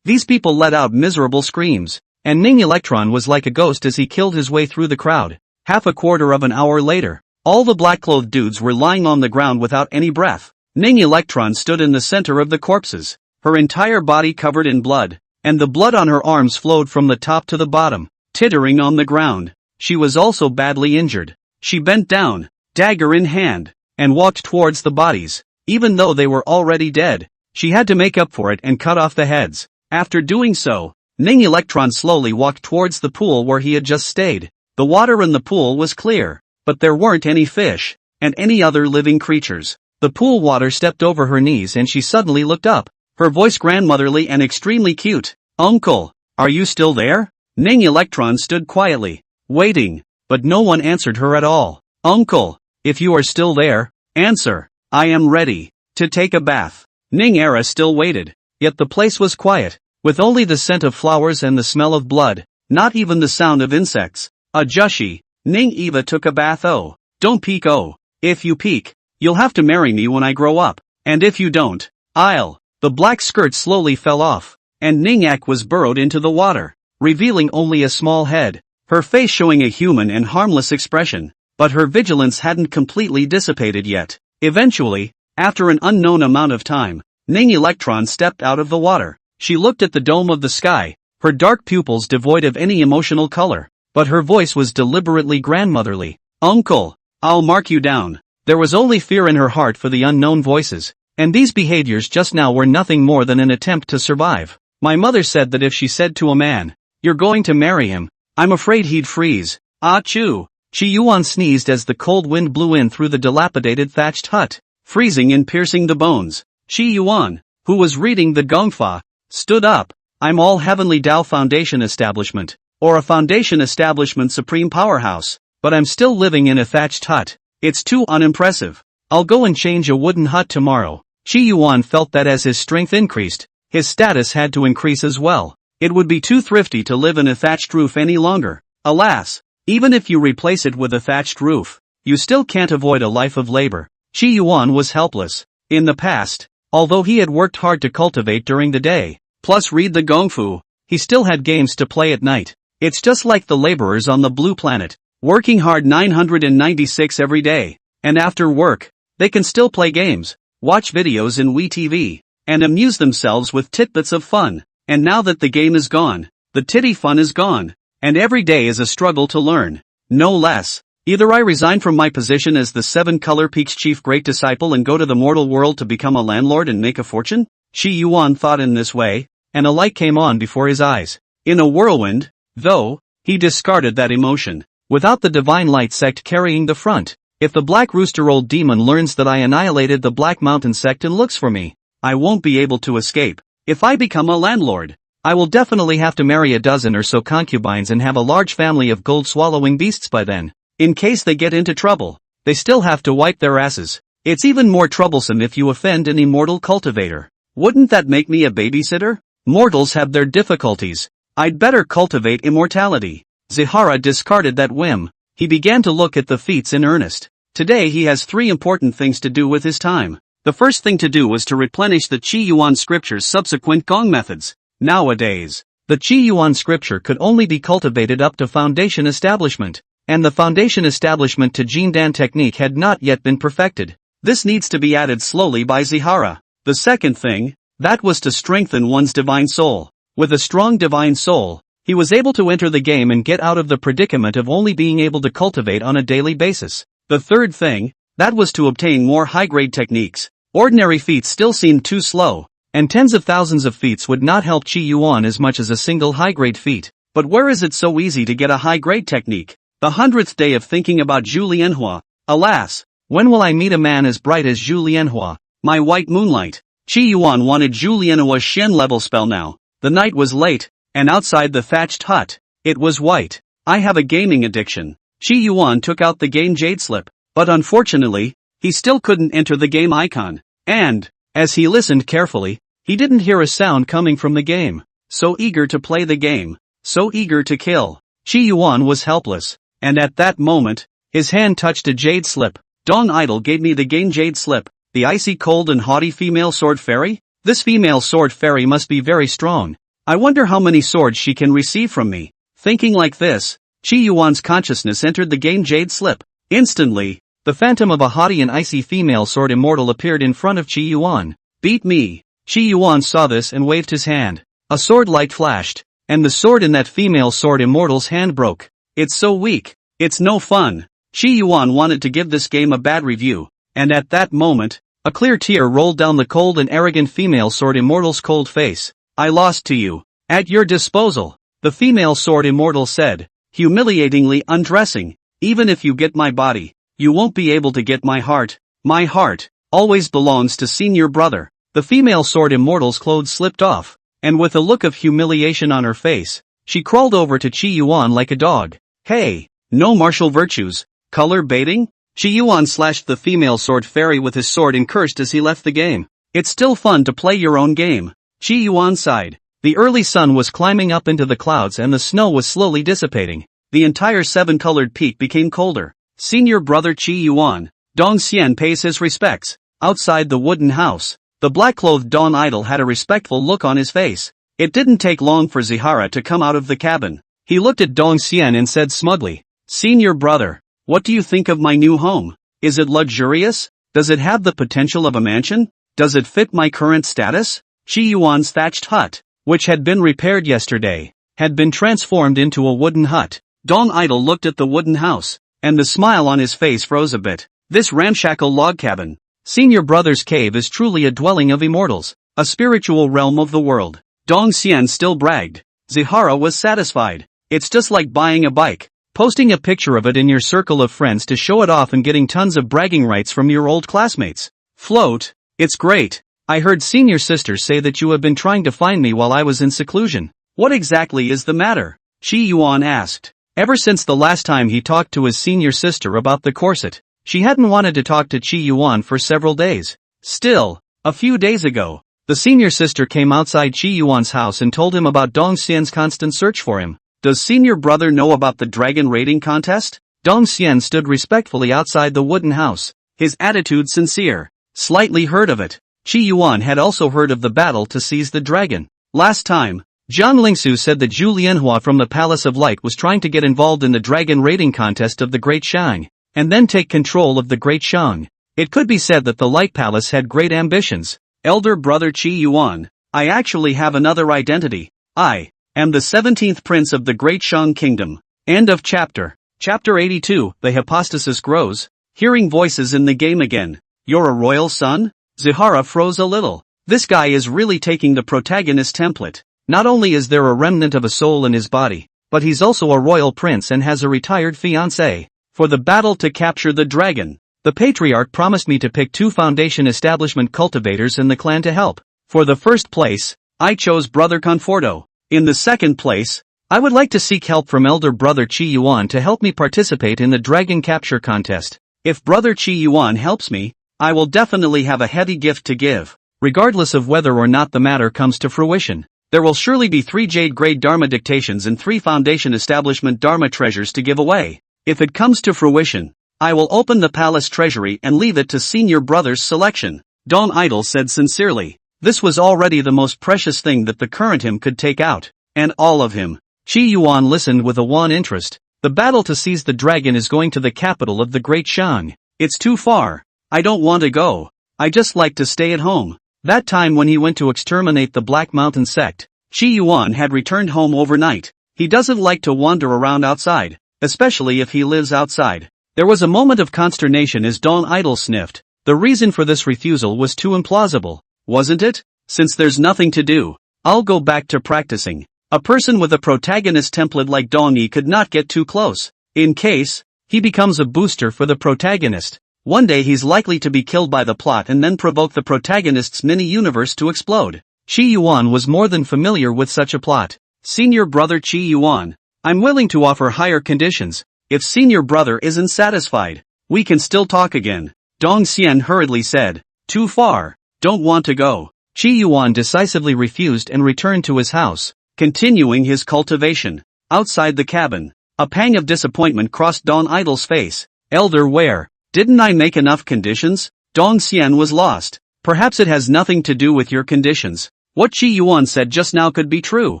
[SPEAKER 1] These people let out miserable screams, and Ning Electron was like a ghost as he killed his way through the crowd. Half a quarter of an hour later, all the black-clothed dudes were lying on the ground without any breath. Ning Electron stood in the center of the corpses, her entire body covered in blood, and the blood on her arms flowed from the top to the bottom, tittering on the ground. She was also badly injured. She bent down, dagger in hand, and walked towards the bodies. Even though they were already dead, she had to make up for it and cut off the heads. After doing so, Ning Electron slowly walked towards the pool where he had just stayed. The water in the pool was clear, but there weren't any fish, and any other living creatures. The pool water stepped over her knees and she suddenly looked up, her voice grandmotherly and extremely cute. Uncle, are you still there? Ning Electron stood quietly, waiting, but no one answered her at all. Uncle, if you are still there, answer. I am ready to take a bath. Ning Era still waited, yet the place was quiet, with only the scent of flowers and the smell of blood, not even the sound of insects. Ajushi, Ning Eva took a bath. Oh, don't peek. Oh, if you peek, you'll have to marry me when I grow up, and if you don't, I'll. The black skirt slowly fell off, and Ning-Ak was burrowed into the water, revealing only a small head, her face showing a human and harmless expression, but her vigilance hadn't completely dissipated yet. Eventually, after an unknown amount of time, Ning Electron stepped out of the water. She looked at the dome of the sky, her dark pupils devoid of any emotional color, but her voice was deliberately grandmotherly. Uncle, I'll mark you down. There was only fear in her heart for the unknown voices, and these behaviors just now were nothing more than an attempt to survive. My mother said that if she said to a man, "You're going to marry him," I'm afraid he'd freeze. Achoo! Chi Yuan sneezed as the cold wind blew in through the dilapidated thatched hut, freezing and piercing the bones. Chi Yuan, who was reading the Gongfa, stood up. I'm all Heavenly Tao Foundation Establishment, or a Foundation Establishment Supreme Powerhouse, but I'm still living in a thatched hut. It's too unimpressive. I'll go and change a wooden hut tomorrow. Chi Yuan felt that as his strength increased, his status had to increase as well. It would be too thrifty to live in a thatched roof any longer. Alas, even if you replace it with a thatched roof, you still can't avoid a life of labor. Chi Yuan was helpless. In the past, although he had worked hard to cultivate during the day, plus read the Gongfu, he still had games to play at night. It's just like the laborers on the blue planet, working hard 996 every day, and after work, they can still play games, watch videos in WeTV, and amuse themselves with tidbits of fun. And now that the game is gone, the titty fun is gone, and every day is a struggle to learn. No less. Either I resign from my position as the 7 Color Peaks chief great disciple and go to the mortal world to become a landlord and make a fortune? Chi Yuan thought in this way, and a light came on before his eyes. In a whirlwind, though, he discarded that emotion. Without the divine light sect carrying the front, If the Black Rooster Old Demon learns that I annihilated the Black Mountain sect and looks for me, I won't be able to escape. If I become a landlord, I will definitely have to marry a dozen or so concubines and have a large family of gold-swallowing beasts by then. In case they get into trouble, they still have to wipe their asses. It's even more troublesome if you offend an immortal cultivator. Wouldn't that make me a babysitter? Mortals have their difficulties. I'd better cultivate immortality. Zihara discarded that whim. He began to look at the feats in earnest. Today he has 3 important things to do with his time. The first thing to do was to replenish the Qi Yuan scripture's subsequent gong methods. Nowadays, the Qi Yuan scripture could only be cultivated up to foundation establishment, and the foundation establishment to Jindan technique had not yet been perfected. This needs to be added slowly by Zihara. The second thing, that was to strengthen one's divine soul. With a strong divine soul, he was able to enter the game and get out of the predicament of only being able to cultivate on a daily basis. The third thing, that was to obtain more high-grade techniques. Ordinary feats still seemed too slow, and tens of thousands of feats would not help Qi Yuan as much as a single high-grade feat. But where is it so easy to get a high-grade technique? The 100th day of thinking about Zhu Lianhua. Alas, when will I meet a man as bright as Zhu Lianhua? My white moonlight. Qi Yuan wanted Zhu Lianhua's Shen level spell now. The night was late, and outside the thatched hut, it was white. I have a gaming addiction. Qi Yuan took out the game Jade Slip, but unfortunately, he still couldn't enter the game icon. And, as he listened carefully, he didn't hear a sound coming from the game. So eager to play the game, so eager to kill. Qi Yuan was helpless, and at that moment, his hand touched a Jade Slip. Dong Idol gave me the game Jade Slip, the icy cold and haughty female sword fairy? This female sword fairy must be very strong. I wonder how many swords she can receive from me. Thinking like this, Qi Yuan's consciousness entered the game Jade Slip. Instantly, the phantom of a haughty and icy female sword immortal appeared in front of Qi Yuan. Beat me. Qi Yuan saw this and waved his hand. A sword light flashed, and the sword in that female sword immortal's hand broke. It's so weak. It's no fun. Qi Yuan wanted to give this game a bad review, and at that moment, a clear tear rolled down the cold and arrogant female sword immortal's cold face. I lost to you. At your disposal, the female sword immortal said, humiliatingly undressing. Even if you get my body, you won't be able to get my heart. My heart always belongs to senior brother. The female sword immortal's clothes slipped off, and with a look of humiliation on her face, she crawled over to Qi Yuan like a dog. Hey, no martial virtues. Color baiting? Qi Yuan slashed the female sword fairy with his sword and cursed as he left the game. It's still fun to play your own game. Qi Yuan sighed. The early sun was climbing up into the clouds and the snow was slowly dissipating. The entire 7-colored peak became colder. Senior brother Qi Yuan, Dong Xian pays his respects. Outside the wooden house, the black-clothed Dong Idol had a respectful look on his face. It didn't take long for Zihara to come out of the cabin. He looked at Dong Xian and said smugly, Senior brother, what do you think of my new home? Is it luxurious? Does it have the potential of a mansion? Does it fit my current status? Qi Yuan's thatched hut, which had been repaired yesterday, had been transformed into a wooden hut. Dong Idol looked at the wooden house, and the smile on his face froze a bit. This ramshackle log cabin, Senior Brother's cave, is truly a dwelling of immortals, a spiritual realm of the world. Dong Xian still bragged. Zihara was satisfied. It's just like buying a bike, posting a picture of it in your circle of friends to show it off and getting tons of bragging rights from your old classmates. Float, it's great. I heard senior sister say that you have been trying to find me while I was in seclusion. What exactly is the matter? Qi Yuan asked. Ever since the last time he talked to his senior sister about the corset, she hadn't wanted to talk to Qi Yuan for several days. Still, a few days ago, the senior sister came outside Qi Yuan's house and told him about Dong Xian's constant search for him. Does senior brother know about the dragon raiding contest? Dong Xian stood respectfully outside the wooden house, his attitude sincere. Slightly heard of it. Qi Yuan had also heard of the battle to seize the dragon. Last time, Jiang Lingsu said that Zhu Lianhua from the Palace of Light was trying to get involved in the dragon raiding contest of the Great Shang, and then take control of the Great Shang. It could be said that the Light Palace had great ambitions. Elder brother Qi Yuan, I actually have another identity. I am the 17th prince of the Great Shang Kingdom. End of chapter. Chapter 82, The Hypostasis Grows. Hearing voices in the game again. You're a royal son? Zihara froze a little. This guy is really taking the protagonist template. Not only is there a remnant of a soul in his body, but he's also a royal prince and has a retired fiancée. For the battle to capture the dragon. The patriarch promised me to pick 2 foundation establishment cultivators in the clan to help. For the first place, I chose Brother Conforto. In the second place, I would like to seek help from elder brother Chi Yuan to help me participate in the dragon capture contest. If brother Chi Yuan helps me, I will definitely have a heavy gift to give. Regardless of whether or not the matter comes to fruition, there will surely be 3 Jade Grade Dharma dictations and 3 Foundation Establishment Dharma treasures to give away. If it comes to fruition, I will open the palace treasury and leave it to senior brother's selection. Dong Idol said sincerely. This was already the most precious thing that the current him could take out. And all of him. Chi Yuan listened with a wan interest. The battle to seize the dragon is going to the capital of the Great Shang. It's too far. I don't want to go. I just like to stay at home. That time when he went to exterminate the Black Mountain sect, Chi Yuan had returned home overnight. He doesn't like to wander around outside, especially if he lives outside. There was a moment of consternation as Dong Idol sniffed. The reason for this refusal was too implausible, wasn't it? Since there's nothing to do, I'll go back to practicing. A person with a protagonist template like Dong Yi could not get too close. In case he becomes a booster for the protagonist, one day he's likely to be killed by the plot and then provoke the protagonist's mini-universe to explode. Chi Yuan was more than familiar with such a plot. Senior brother Chi Yuan, I'm willing to offer higher conditions. If senior brother isn't satisfied, we can still talk again. Dong Xian hurriedly said. Too far. Don't want to go. Chi Yuan decisively refused and returned to his house, continuing his cultivation. Outside the cabin, a pang of disappointment crossed Dong Idol's face. Elder where? Didn't I make enough conditions? Dong Xian was lost. Perhaps it has nothing to do with your conditions. What Chi Yuan said just now could be true.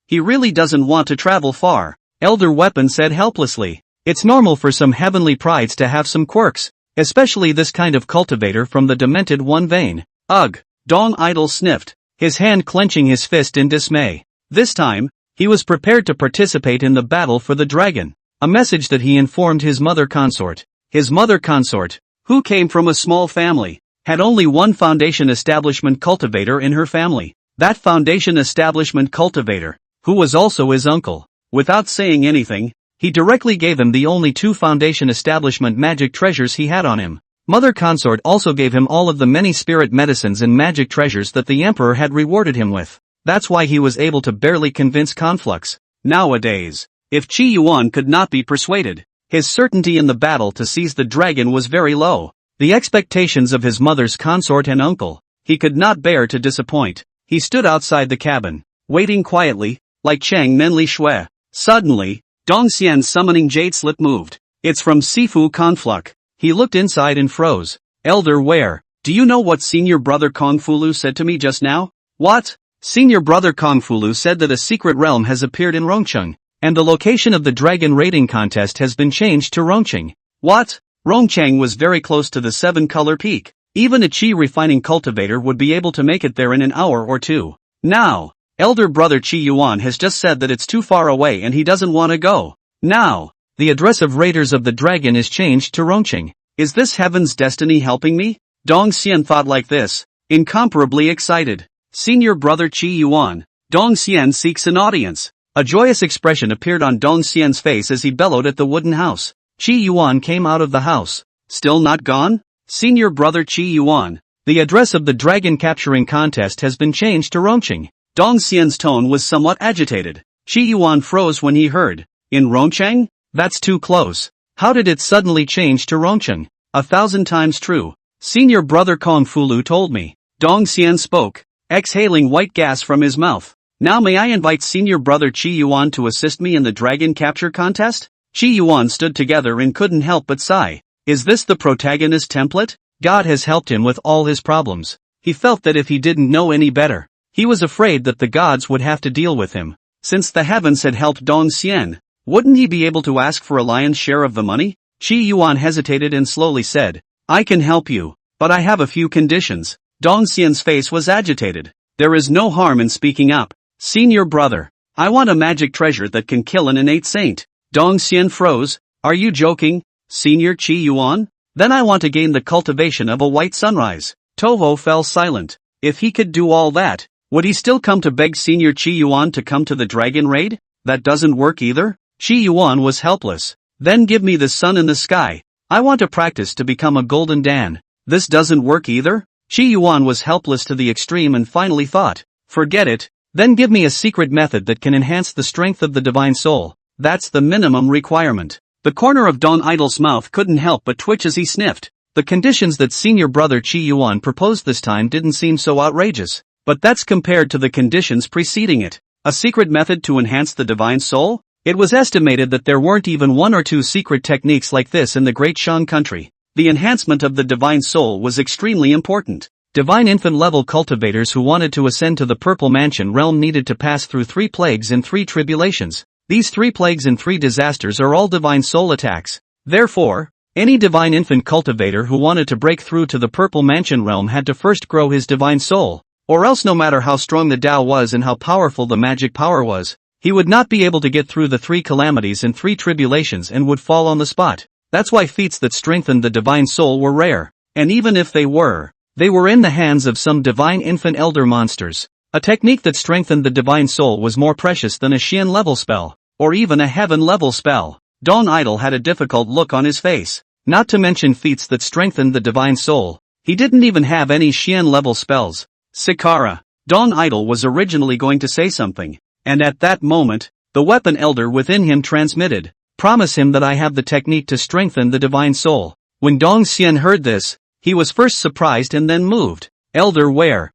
[SPEAKER 1] He really doesn't want to travel far. Elder Weapon said helplessly. It's normal for some heavenly prides to have some quirks, especially this kind of cultivator from the demented one vein. Ugh. Dong Idol sniffed, his hand clenching his fist in dismay. This time, he was prepared to participate in the battle for the dragon. A message that he informed his mother consort. His mother consort, who came from a small family, had only one foundation establishment cultivator in her family. That foundation establishment cultivator, who was also his uncle. Without saying anything, he directly gave him the only 2 foundation establishment magic treasures he had on him. Mother consort also gave him all of the many spirit medicines and magic treasures that the emperor had rewarded him with. That's why he was able to barely convince Conflux. Nowadays, if Chi Yuan could not be persuaded, his certainty in the battle to seize the dragon was very low. The expectations of his mother's consort and uncle, he could not bear to disappoint. He stood outside the cabin, waiting quietly, like Chang Menli Shui. Suddenly, Dong Xian's summoning jade slip moved. It's from Sifu Conflux. He looked inside and froze. Elder where? Do you know what senior brother Kongfulu said to me just now? What? Senior brother Kongfulu said that a secret realm has appeared in Rongcheng, and the location of the dragon raiding contest has been changed to Rongcheng. What? Rongcheng was very close to the 7-color peak. Even a chi refining cultivator would be able to make it there in an hour or 2. Now, elder brother Chi Yuan has just said that it's too far away and he doesn't want to go. Now, the address of Raiders of the Dragon is changed to Rongcheng. Is this heaven's destiny helping me? Dong Xian thought like this, incomparably excited. Senior brother Chi Yuan, Dong Xian seeks an audience. A joyous expression appeared on Dong Xian's face as he bellowed at the wooden house. Chi Yuan came out of the house. Still not gone? Senior brother Chi Yuan, the address of the dragon capturing contest has been changed to Rongcheng. Dong Xian's tone was somewhat agitated. Chi Yuan froze when he heard. In Rongcheng? That's too close. How did it suddenly change to Rongcheng? 1,000 times true. Senior brother Kong Fulu told me. Dong Xian spoke, exhaling white gas from his mouth. Now may I invite senior brother Chi Yuan to assist me in the dragon capture contest? Chi Yuan stood together and couldn't help but sigh. Is this the protagonist template? God has helped him with all his problems. He felt that if he didn't know any better, he was afraid that the gods would have to deal with him. Since the heavens had helped Dong Xian, wouldn't he be able to ask for a lion's share of the money? Chi Yuan hesitated and slowly said, I can help you, but I have a few conditions. Dong Xian's face was agitated. There is no harm in speaking up. Senior brother, I want a magic treasure that can kill an innate saint. Dong Xian froze. Are you joking, Senior Chi Yuan? Then I want to gain the cultivation of a white sunrise. Toho fell silent. If he could do all that, would he still come to beg Senior Chi Yuan to come to the dragon raid? That doesn't work either. Chi Yuan was helpless. Then give me the sun in the sky. I want to practice to become a golden Dan. This doesn't work either? Qi Yuan was helpless to the extreme and finally thought, forget it, then give me a secret method that can enhance the strength of the divine soul. That's the minimum requirement. The corner of Dong Idol's mouth couldn't help but twitch as he sniffed. The conditions that senior brother Qi Yuan proposed this time didn't seem so outrageous, but that's compared to the conditions preceding it. A secret method to enhance the divine soul? It was estimated that there weren't even one or two secret techniques like this in the Great Shang country. The enhancement of the divine soul was extremely important. Divine infant level cultivators who wanted to ascend to the Purple Mansion realm needed to pass through 3 plagues and 3 tribulations. These 3 plagues and 3 disasters are all divine soul attacks. Therefore, any divine infant cultivator who wanted to break through to the Purple Mansion realm had to first grow his divine soul, or else no matter how strong the Tao was and how powerful the magic power was, he would not be able to get through the 3 calamities and 3 tribulations and would fall on the spot. That's why feats that strengthened the divine soul were rare, and even if they were in the hands of some divine infant elder monsters. A technique that strengthened the divine soul was more precious than a Xian level spell, or even a heaven level spell. Dong Idol had a difficult look on his face. Not to mention feats that strengthened the divine soul, he didn't even have any Xian level spells. Sakara. Dong Idol was originally going to say something, and at that moment, the weapon elder within him transmitted, promise him that I have the technique to strengthen the divine soul. When Dong Xian heard this, he was first surprised and then moved. Elder where?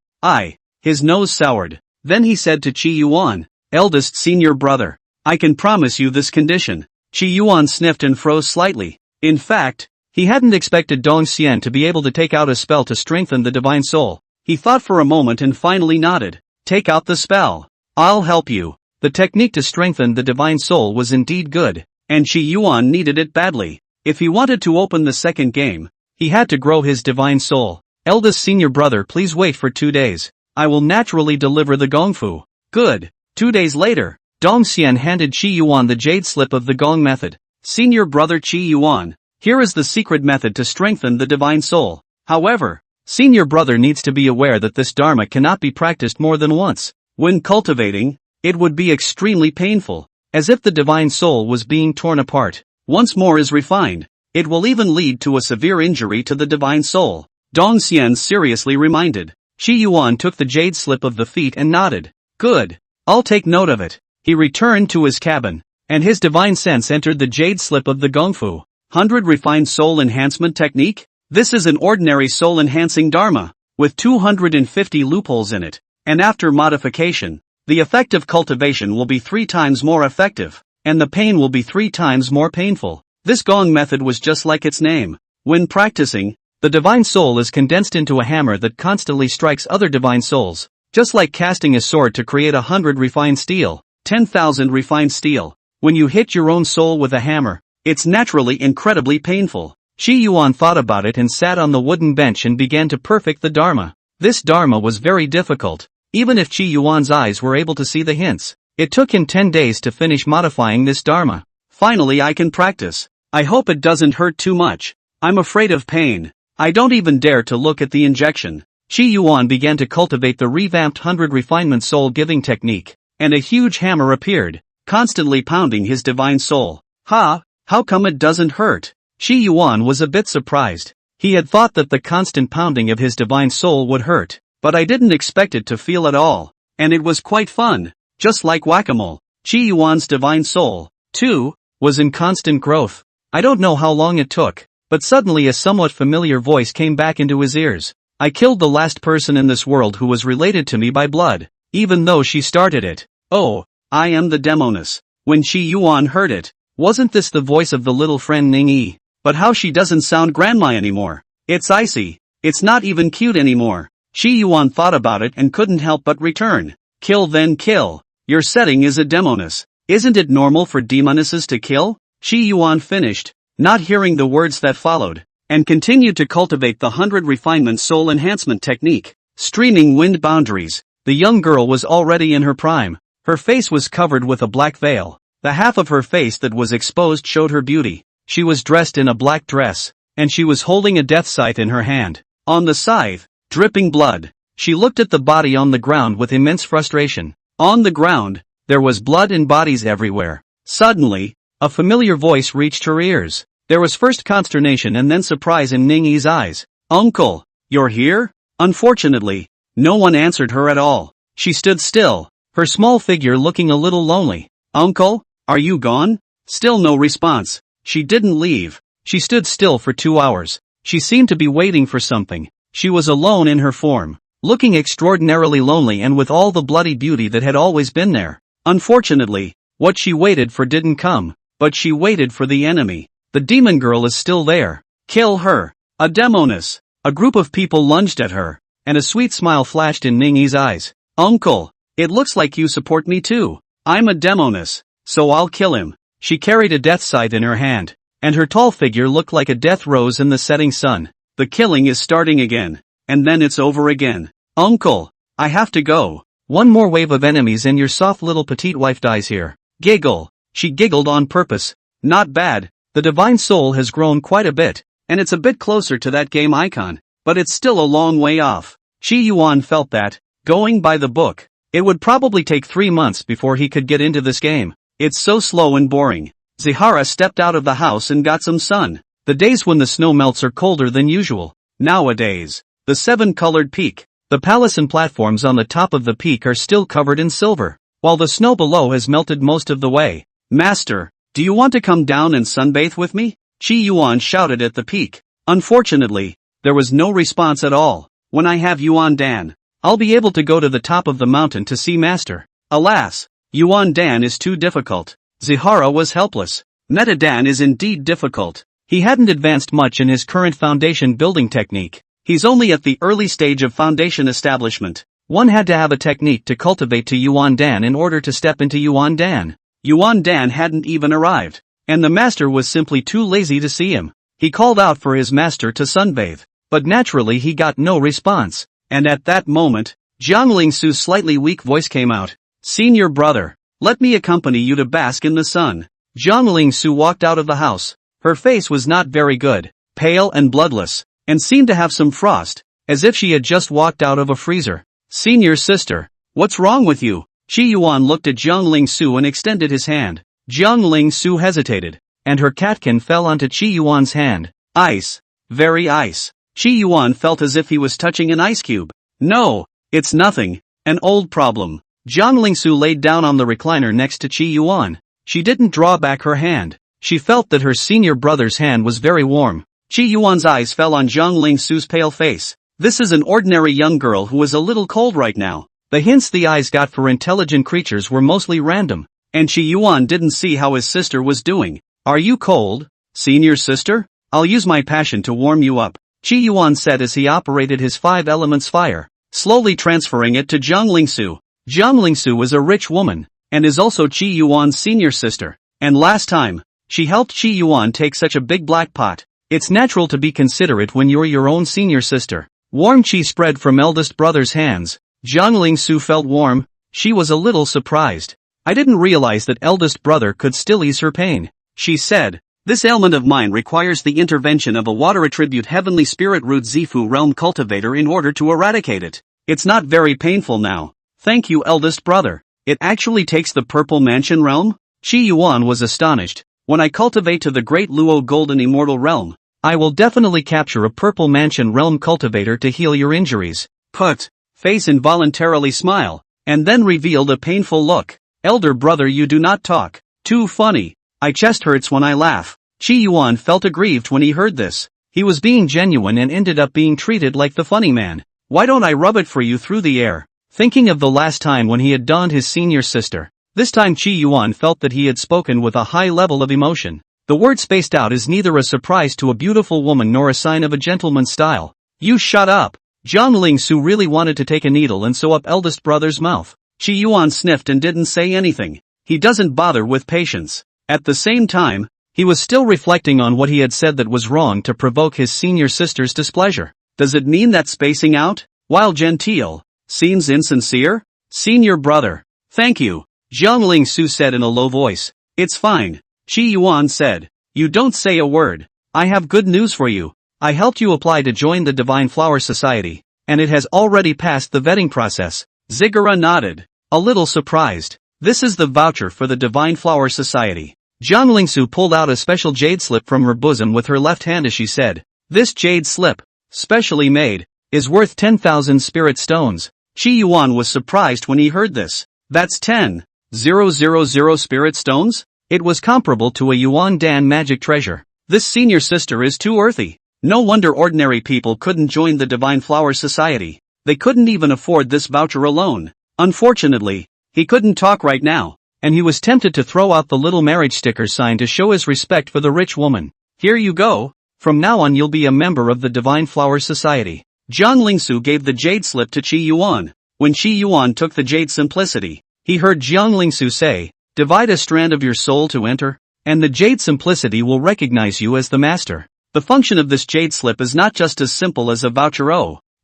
[SPEAKER 1] His nose soured. Then he said to Qi Yuan, eldest senior brother, I can promise you this condition. Qi Yuan sniffed and froze slightly. In fact, he hadn't expected Dong Xian to be able to take out a spell to strengthen the divine soul. He thought for a moment and finally nodded. Take out the spell. I'll help you. The technique to strengthen the divine soul was indeed good, and Qi Yuan needed it badly. If he wanted to open the second game, he had to grow his divine soul. Eldest senior brother, please wait for 2 days. I will naturally deliver the gongfu. Good. 2 days later, Dong Xian handed Qi Yuan the jade slip of the gong method. Senior brother Qi Yuan, here is the secret method to strengthen the divine soul. However, senior brother needs to be aware that this dharma cannot be practiced more than once. When cultivating, it would be extremely painful, as if the divine soul was being torn apart. Once more is refined, it will even lead to a severe injury to the divine soul. Dong Xian seriously reminded. Qi Yuan took the jade slip of the feat and nodded. Good. I'll take note of it. He returned to his cabin, and his divine sense entered the jade slip of the gongfu. 100 refined soul enhancement technique? This is an ordinary soul enhancing dharma, with 250 loopholes in it, and after modification, the effective cultivation will be 3 times more effective, and the pain will be 3 times more painful. This gong method was just like its name. When practicing, the divine soul is condensed into a hammer that constantly strikes other divine souls, just like casting a sword to create 100 refined steel, 10,000 refined steel. When you hit your own soul with a hammer, it's naturally incredibly painful. Qi Yuan thought about it and sat on the wooden bench and began to perfect the dharma. This dharma was very difficult, even if Qi Yuan's eyes were able to see the hints. It took him 10 days to finish modifying this dharma. Finally I can practice. I hope it doesn't hurt too much. I'm afraid of pain. I don't even dare to look at the injection. Qi Yuan began to cultivate the revamped 100 refinement soul giving technique, and a huge hammer appeared, constantly pounding his divine soul. How come it doesn't hurt? Qi Yuan was a bit surprised. He had thought that the constant pounding of his divine soul would hurt, but I didn't expect it to feel at all. And it was quite fun, just like whack-a-mole. Qi Yuan's divine soul, too, was in constant growth. I don't know how long it took, but suddenly a somewhat familiar voice came back into his ears. I killed the last person in this world who was related to me by blood, even though she started it. Oh, I am the Demoness. When Qi Yuan heard it, wasn't this the voice of the little friend Ning Yi? But how she doesn't sound grandma anymore. It's icy. It's not even cute anymore. Qi Yuan thought about it and couldn't help but return. Kill then kill. Your setting is a Demoness. Isn't it normal for demonesses to kill? Qi Yuan finished, not hearing the words that followed, and continued to cultivate the 100 refinement soul enhancement technique. Streaming wind boundaries. The young girl was already in her prime. Her face was covered with a black veil. The half of her face that was exposed showed her beauty. She was dressed in a black dress, and she was holding a death scythe in her hand. On the scythe, dripping blood, she looked at the body on the ground with immense frustration. On the ground, there was blood and bodies everywhere. Suddenly, A familiar voice reached her ears. There was first consternation and then surprise in Ningyi's eyes. Uncle, you're here? Unfortunately, no one answered her at all. She stood still, her small figure looking a little lonely. Uncle, are you gone? Still no response. She didn't leave. She stood still for 2 hours. She seemed to be waiting for something. She was alone in her form, looking extraordinarily lonely and with all the bloody beauty that had always been there. Unfortunately, what she waited for didn't come, but she waited for the enemy. The demon girl is still there. Kill her. A demoness. A group of people lunged at her, and a sweet smile flashed in Ningyi's eyes. Uncle, it looks like you support me too. I'm a demoness, so I'll kill him. She carried a death scythe in her hand, and her tall figure looked like a death rose in the setting sun. The killing is starting again, and then it's over again. Uncle, I have to go. One more wave of enemies and your soft little petite wife dies here. Giggle. She giggled on purpose. Not bad. The divine soul has grown quite a bit, and it's a bit closer to that game icon, but it's still a long way off. Qi Yuan felt that, going by the book, it would probably take 3 months before he could get into this game. It's so slow and boring. Zihara stepped out of the house and got some sun. The days when the snow melts are colder than usual. Nowadays, the 7-colored peak. The palace and platforms on the top of the peak are still covered in silver, while the snow below has melted most of the way. Master, do you want to come down and sunbathe with me? Qi Yuan shouted at the peak. Unfortunately, there was no response at all. When I have Yuan Dan, I'll be able to go to the top of the mountain to see Master. Alas, Yuan Dan is too difficult. Zihara was helpless. Meta Dan is indeed difficult. He hadn't advanced much in his current foundation building technique. He's only at the early stage of foundation establishment. One had to have a technique to cultivate to Yuan Dan in order to step into Yuan Dan. Yuan Dan hadn't even arrived, and the master was simply too lazy to see him. He called out for his master to sunbathe, but naturally he got no response. And at that moment, Jiang Lingsu's slightly weak voice came out. Senior brother, let me accompany you to bask in the sun. Jiang Lingsu walked out of the house. Her face was not very good, pale and bloodless, and seemed to have some frost, as if she had just walked out of a freezer. Senior sister, what's wrong with you? Qi Yuan looked at Jiang Lingsu and extended his hand. Jiang Lingsu hesitated, and her catkin fell onto Qi Yuan's hand. Ice. Very ice. Qi Yuan felt as if he was touching an ice cube. No, it's nothing, an old problem. Jiang Lingsu laid down on the recliner next to Qi Yuan. She didn't draw back her hand. She felt that her senior brother's hand was very warm. Qi Yuan's eyes fell on Jiang Lingsu's pale face. This is an ordinary young girl who is a little cold right now. The hints the eyes got for intelligent creatures were mostly random, and Qi Yuan didn't see how his sister was doing. Are you cold, senior sister? I'll use my passion to warm you up, Qi Yuan said as he operated his 5 elements fire, slowly transferring it to Jiang Lingsu. Jiang Lingsu was a rich woman, and is also Qi Yuan's senior sister, and last time, she helped Qi Yuan take such a big black pot. It's natural to be considerate when you're your own senior sister. Warm qi spread from eldest brother's hands. Jiang Lingsu felt warm. She was a little surprised. I didn't realize that eldest brother could still ease her pain. She said, this ailment of mine requires the intervention of a water attribute heavenly spirit root Zifu realm cultivator in order to eradicate it. It's not very painful now. Thank you eldest brother. It actually takes the purple mansion realm? Qi Yuan was astonished. When I cultivate to the great Luo golden immortal realm, I will definitely capture a purple mansion realm cultivator to heal your injuries. Put. Face involuntarily smile, and then revealed a painful look. Elder brother, you do not talk. Too funny. My chest hurts when I laugh. Qi Yuan felt aggrieved when he heard this. He was being genuine and ended up being treated like the funny man. Why don't I rub it for you through the air? Thinking of the last time when he had donned his senior sister. This time Qi Yuan felt that he had spoken with a high level of emotion. The word spaced out is neither a surprise to a beautiful woman nor a sign of a gentleman's style. You shut up. Jiang Lingsu really wanted to take a needle and sew up eldest brother's mouth. Qi Yuan sniffed and didn't say anything. He doesn't bother with patience. At the same time, he was still reflecting on what he had said that was wrong to provoke his senior sister's displeasure. Does it mean that spacing out, while genteel, seems insincere? Senior brother. Thank you, Jiang Lingsu said in a low voice. It's fine, Qi Yuan said. You don't say a word. I have good news for you. I helped you apply to join the Divine Flower Society, and it has already passed the vetting process. Zigara nodded, a little surprised. This is the voucher for the Divine Flower Society. Jiang Lingsu pulled out a special jade slip from her bosom with her left hand as she said, "This jade slip, specially made, is worth 10,000 spirit stones." Qi Yuan was surprised when he heard this. That's 10,000 spirit stones? It was comparable to a Yuan Dan magic treasure. This senior sister is too earthy. No wonder ordinary people couldn't join the Divine Flower Society. They couldn't even afford this voucher alone. Unfortunately, he couldn't talk right now, and he was tempted to throw out the little marriage sticker sign to show his respect for the rich woman. Here you go. From now on you'll be a member of the Divine Flower Society. Jiang Lingsu gave the jade slip to Qi Yuan. When Qi Yuan took the jade simplicity, he heard Jiang Lingsu say, "Divide a strand of your soul to enter, and the jade simplicity will recognize you as the master." The function of this jade slip is not just as simple as a voucher.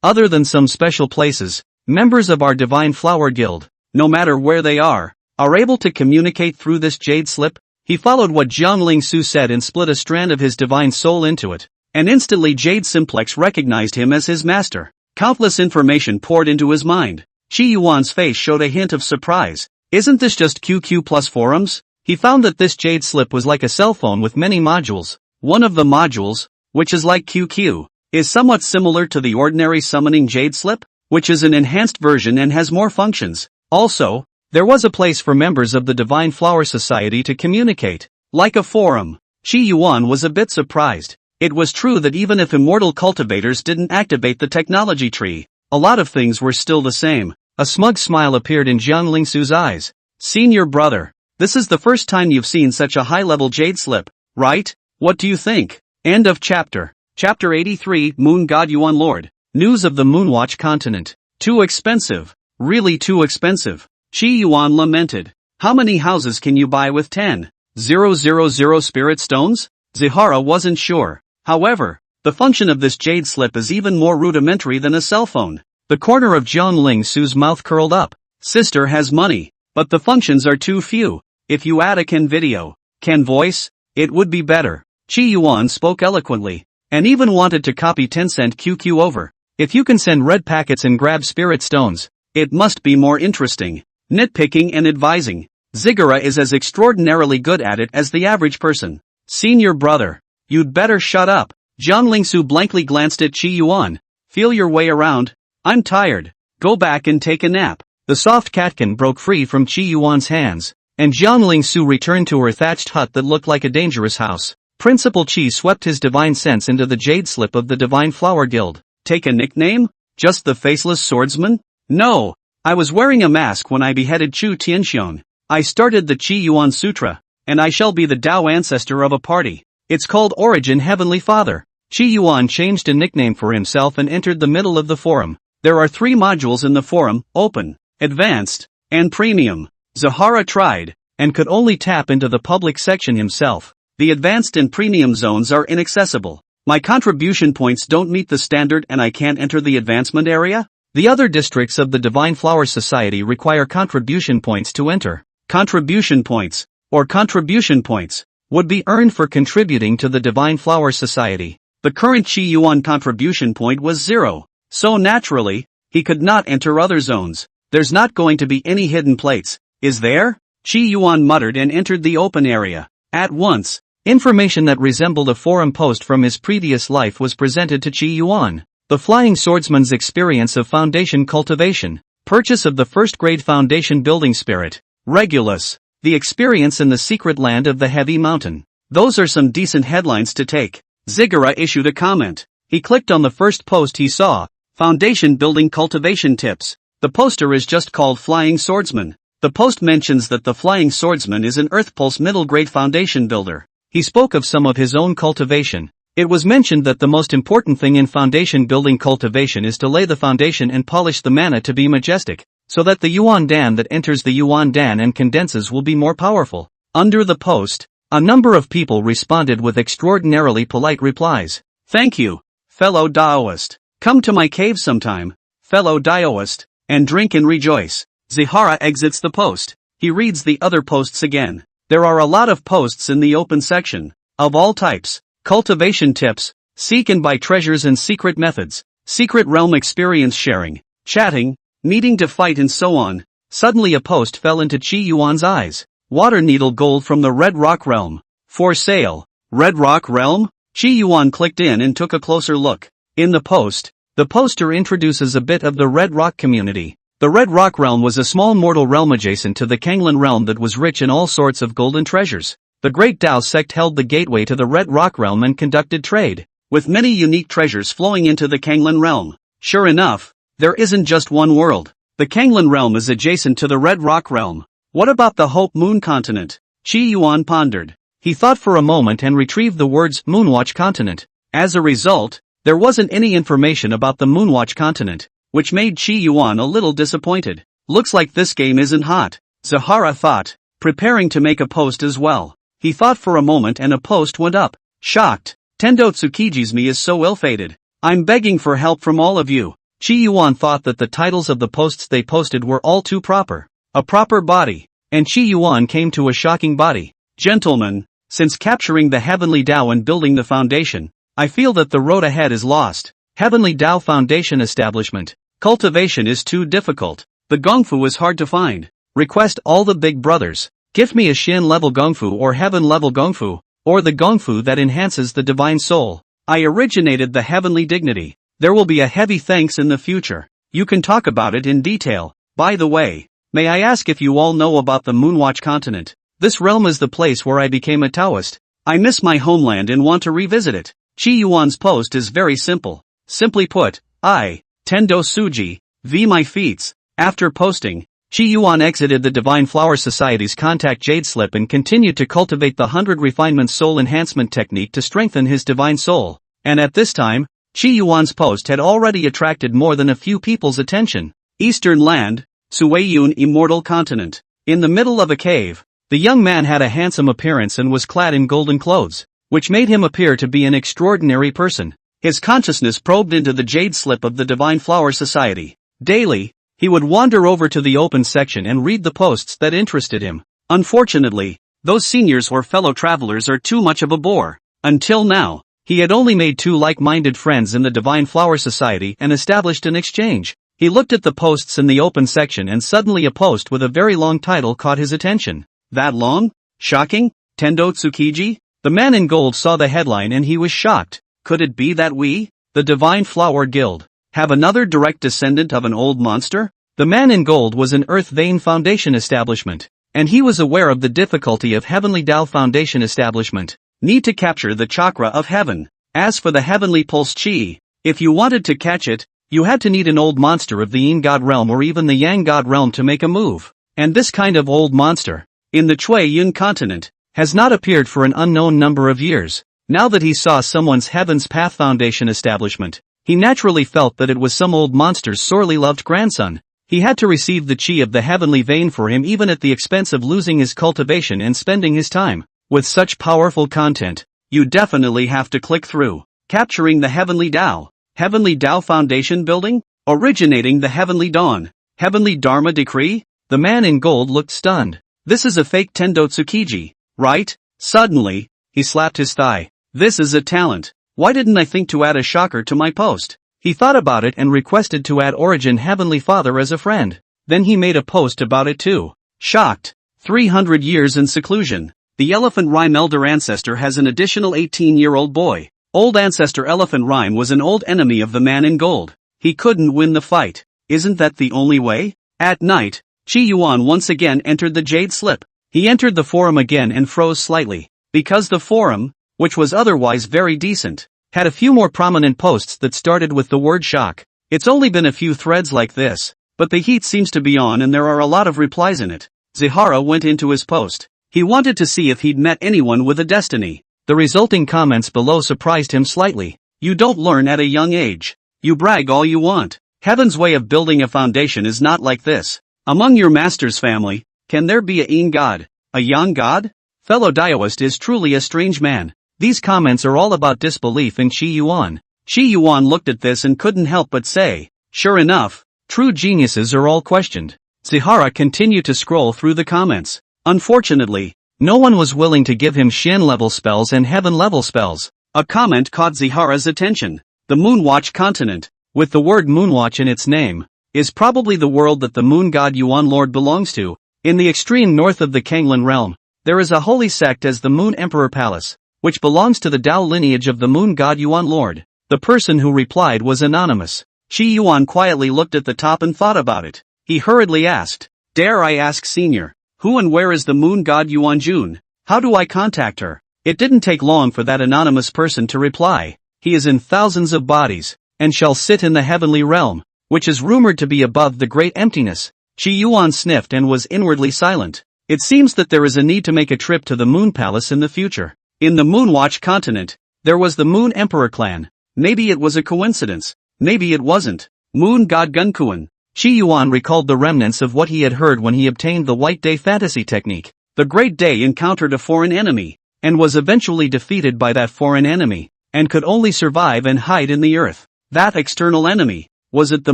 [SPEAKER 1] Other than some special places, members of our Divine Flower Guild, no matter where they are able to communicate through this jade slip. He followed what Jiang Lingsu said and split a strand of his divine soul into it, and instantly Jade Simplex recognized him as his master. Countless information poured into his mind. Qi Yuan's face showed a hint of surprise. Isn't this just QQ plus forums? He found that this jade slip was like a cell phone with many modules. One of the modules, which is like QQ, is somewhat similar to the ordinary summoning jade slip, which is an enhanced version and has more functions. Also, there was a place for members of the Divine Flower Society to communicate, like a forum. Qi Yuan was a bit surprised. It was true that even if immortal cultivators didn't activate the technology tree, a lot of things were still the same. A smug smile appeared in Jiang Lingsu's eyes. "Senior brother, this is the first time you've seen such a high-level jade slip, right? What do you think?" End of chapter. Chapter 83, Moon God Yuan Lord. News of the Moonwatch continent. Too expensive. Really too expensive. Qi Yuan lamented. How many houses can you buy with 10,000 spirit stones? Zihara wasn't sure. However, the function of this jade slip is even more rudimentary than a cell phone. The corner of Jiang Lingsu's mouth curled up. Sister has money, but the functions are too few. If you add a can video, can voice, it would be better. Qi Yuan spoke eloquently, and even wanted to copy Tencent QQ over. If you can send red packets and grab spirit stones, it must be more interesting. Nitpicking and advising. Zigara is as extraordinarily good at it as the average person. Senior brother, you'd better shut up. Jiang Lingsu blankly glanced at Qi Yuan. Feel your way around. I'm tired. Go back and take a nap. The soft catkin broke free from Qi Yuan's hands, and Jiang Lingsu returned to her thatched hut that looked like a dangerous house. Principal Qi swept his divine sense into the jade slip of the Divine Flower Guild. Take a nickname? Just the Faceless Swordsman? No. I was wearing a mask when I beheaded Chu Tianxiong. I started the Qi Yuan Sutra, and I shall be the Tao ancestor of a party. It's called Origin Heavenly Father. Qi Yuan changed a nickname for himself and entered the middle of the forum. There are 3 modules in the forum: Open, Advanced, and Premium. Zahara tried, and could only tap into the public section himself. The Advanced and Premium zones are inaccessible. My contribution points don't meet the standard and I can't enter the advancement area? The other districts of the Divine Flower Society require contribution points to enter. Contribution points, or contribution points, would be earned for contributing to the Divine Flower Society. The current Qi Yuan contribution point was 0, so naturally, he could not enter other zones. There's not going to be any hidden plates, is there? Qi Yuan muttered and entered the open area. At once, information that resembled a forum post from his previous life was presented to Qi Yuan. The Flying Swordsman's experience of foundation cultivation. Purchase of the first-grade foundation building spirit. Regulus. The experience in the secret land of the Heavy Mountain. Those are some decent headlines to take. Zigara issued a comment. He clicked on the first post he saw. Foundation building cultivation tips. The poster is just called Flying Swordsman. The post mentions that the Flying Swordsman is an Earth Pulse middle-grade foundation builder. He spoke of some of his own cultivation. It was mentioned that the most important thing in foundation building cultivation is to lay the foundation and polish the mana to be majestic, so that the Yuan Dan that enters the Yuan Dan and condenses will be more powerful. Under the post, a number of people responded with extraordinarily polite replies. Thank you, fellow Daoist. Come to my cave sometime, fellow Daoist, and drink and rejoice. Zihara exits the post. He reads the other posts again. There are a lot of posts in the open section, of all types. Cultivation tips, seek and buy treasures and secret methods, secret realm experience sharing, chatting, needing to fight and so on. Suddenly a post fell into Qi Yuan's eyes. Water needle gold from the Red Rock Realm. For sale. Red Rock Realm? Chi Yuan clicked in and took a closer look. In the post, the poster introduces a bit of the Red Rock community. The Red Rock Realm was a small mortal realm adjacent to the Kanglan Realm that was rich in all sorts of golden treasures. The Great Tao sect held the gateway to the Red Rock Realm and conducted trade, with many unique treasures flowing into the Kanglan Realm. Sure enough, there isn't just one world. The Kanglan Realm is adjacent to the Red Rock Realm. What about the Hope Moon Continent? Chi Yuan pondered. He thought for a moment and retrieved the words Moonwatch Continent. As a result, there wasn't any information about the Moonwatch Continent, which made Chi Yuan a little disappointed. Looks like this game isn't hot, Zahara thought, preparing to make a post as well. He thought for a moment and a post went up. Shocked, Tendo Tsukiji's me is so ill-fated. I'm begging for help from all of you. Chi Yuan thought that the titles of the posts they posted were all too proper. A proper body. And Chi Yuan came to a shocking body. Gentlemen, since capturing the Heavenly Tao and building the foundation, I feel that the road ahead is lost. Heavenly Tao Foundation Establishment. Cultivation is too difficult. The Gongfu is hard to find. Request all the big brothers. Give me a Shin level Gongfu or Heaven level Gongfu, or the Gongfu that enhances the divine soul. I originated the heavenly dignity. There will be a heavy thanks in the future. You can talk about it in detail. By the way, may I ask if you all know about the Moonwatch Continent? This realm is the place where I became a Taoist. I miss my homeland and want to revisit it. Chi Yuan's post is very simple. Simply put, I, Tendo Suji, v my feats. After posting, Chi Yuan exited the Divine Flower Society's contact jade slip and continued to cultivate the 100 refinement soul enhancement technique to strengthen his divine soul. And at this time, Chi Yuan's post had already attracted more than a few people's attention. Eastern Land, Suiyun Immortal Continent. In the middle of a cave, the young man had a handsome appearance and was clad in golden clothes, which made him appear to be an extraordinary person. His consciousness probed into the jade slip of the Divine Flower Society. Daily, he would wander over to the open section and read the posts that interested him. Unfortunately, those seniors or fellow travelers are too much of a bore. Until now, he had only made 2 like-minded friends in the Divine Flower Society and established an exchange. He looked at the posts in the open section and suddenly a post with a very long title caught his attention. That long? Shocking? Tendo Tsukiji? The man in gold saw the headline and he was shocked. Could it be that we, the Divine Flower Guild, have another direct descendant of an old monster? The man in gold was an Earth Vein Foundation establishment, and he was aware of the difficulty of Heavenly Tao Foundation establishment. Need to capture the chakra of heaven. As for the Heavenly Pulse Chi, if you wanted to catch it, you had to need an old monster of the Yin God realm or even the Yang God realm to make a move. And this kind of old monster, in the Chui Yun continent, has not appeared for an unknown number of years. Now that he saw someone's Heaven's Path Foundation establishment, he naturally felt that it was some old monster's sorely loved grandson. He had to receive the chi of the heavenly vein for him even at the expense of losing his cultivation and spending his time. With such powerful content, you definitely have to click through. Capturing the Heavenly Tao. Heavenly Tao Foundation building? Originating the Heavenly Dawn. Heavenly Dharma Decree? The man in gold looked stunned. This is a fake Tendo Tsukiji, right? Suddenly, he slapped his thigh. This is a talent. Why didn't I think to add a shocker to my post? He thought about it and requested to add Origin Heavenly Father as a friend. Then he made a post about it too. Shocked. 300 years in seclusion. The Elephant Rhyme Elder Ancestor has an additional 18-year-old boy. Old Ancestor Elephant Rhyme was an old enemy of the man in gold. He couldn't win the fight. Isn't that the only way? At night, Chi Yuan once again entered the jade slip. He entered the forum again and froze slightly. Because the forum, which was otherwise very decent, had a few more prominent posts that started with the word shock. It's only been a few threads like this, but the heat seems to be on and there are a lot of replies in it. Zihara went into his post. He wanted to see if he'd met anyone with a destiny. The resulting comments below surprised him slightly. You don't learn at a young age. You brag all you want. Heaven's way of building a foundation is not like this. Among your master's family, can there be a Yin God? A Yang God? Fellow Daoist is truly a strange man. These comments are all about disbelief in Chi Yuan. Chi Yuan looked at this and couldn't help but say, sure enough, true geniuses are all questioned. Zihara continued to scroll through the comments. Unfortunately, no one was willing to give him Shin-level spells and Heaven-level spells. A comment caught Zihara's attention. The Moonwatch continent, with the word Moonwatch in its name, is probably the world that the moon god Yuan Lord belongs to. In the extreme north of the Kanglan realm, there is a holy sect as the Moon Emperor Palace, which belongs to the Tao lineage of the Moon God Yuan Lord. The person who replied was anonymous. Qi Yuan quietly looked at the top and thought about it. He hurriedly asked, "Dare I ask, Senior, who and where is the Moon God Yuan Jun? How do I contact her?" It didn't take long for that anonymous person to reply. "He is in thousands of bodies, and shall sit in the heavenly realm, which is rumored to be above the great emptiness." Qi Yuan sniffed and was inwardly silent. It seems that there is a need to make a trip to the Moon Palace in the future. In the Moonwatch continent, there was the Moon Emperor clan. Maybe it was a coincidence. Maybe it wasn't. Moon God Gunkuan. Qi Yuan recalled the remnants of what he had heard when he obtained the White Day fantasy technique. The Great Day encountered a foreign enemy, and was eventually defeated by that foreign enemy, and could only survive and hide in the earth. That external enemy, was it the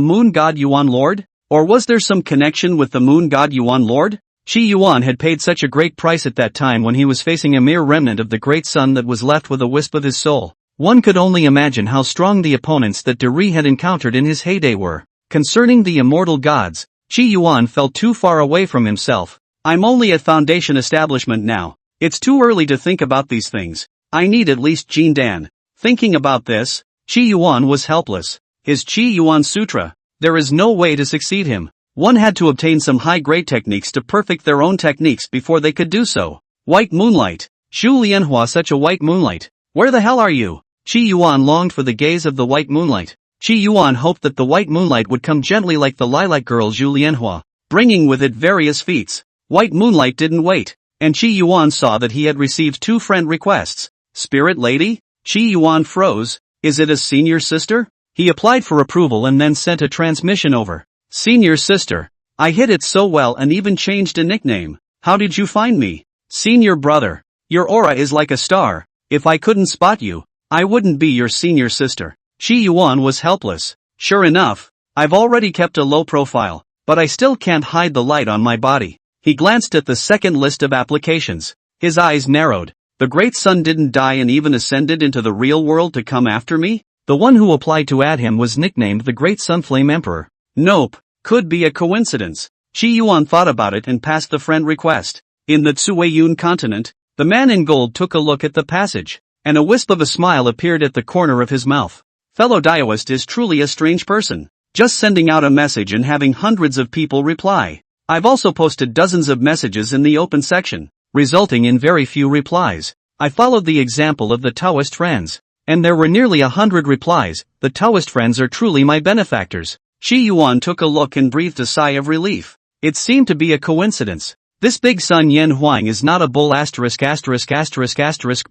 [SPEAKER 1] Moon God Yuan Lord? Or was there some connection with the Moon God Yuan Lord? Qi Yuan had paid such a great price at that time when he was facing a mere remnant of the great sun that was left with a wisp of his soul. One could only imagine how strong the opponents that Deri had encountered in his heyday were. Concerning the immortal gods, Qi Yuan felt too far away from himself. "I'm only at Foundation establishment now. It's too early to think about these things. I need at least Jin Dan." Thinking about this, Qi Yuan was helpless. His Qi Yuan Sutra, there is no way to succeed him. One had to obtain some high-grade techniques to perfect their own techniques before they could do so. White moonlight. Shu Lianhua, such a white moonlight. Where the hell are you? Qi Yuan longed for the gaze of the white moonlight. Qi Yuan hoped that the white moonlight would come gently like the lilac girl Zhu Lianhua, bringing with it various feats. White moonlight didn't wait, and Qi Yuan saw that he had received 2 friend requests. "Spirit lady?" Qi Yuan froze. "Is it a senior sister?" He applied for approval and then sent a transmission over. "Senior sister. I hit it so well and even changed a nickname. How did you find me?" "Senior brother. Your aura is like a star. If I couldn't spot you, I wouldn't be your senior sister." Qi Yuan was helpless. "Sure enough, I've already kept a low profile, but I still can't hide the light on my body." He glanced at the second list of applications. His eyes narrowed. "The great sun didn't die and even ascended into the real world to come after me?" The one who applied to add him was nicknamed the Great Sunflame Emperor. Nope, could be a coincidence. Qi Yuan thought about it and passed the friend request. In the Tsueyun continent, the man in gold took a look at the passage, and a wisp of a smile appeared at the corner of his mouth. Fellow Daoist is truly a strange person, just sending out a message and having hundreds of people reply. I've also posted dozens of messages in the open section, resulting in very few replies. I followed the example of the Taoist friends, and there were nearly 100 replies. The Taoist friends are truly my benefactors. Qi Yuan took a look and breathed a sigh of relief. It seemed to be a coincidence. This big sun Yen Huang is not a bull *****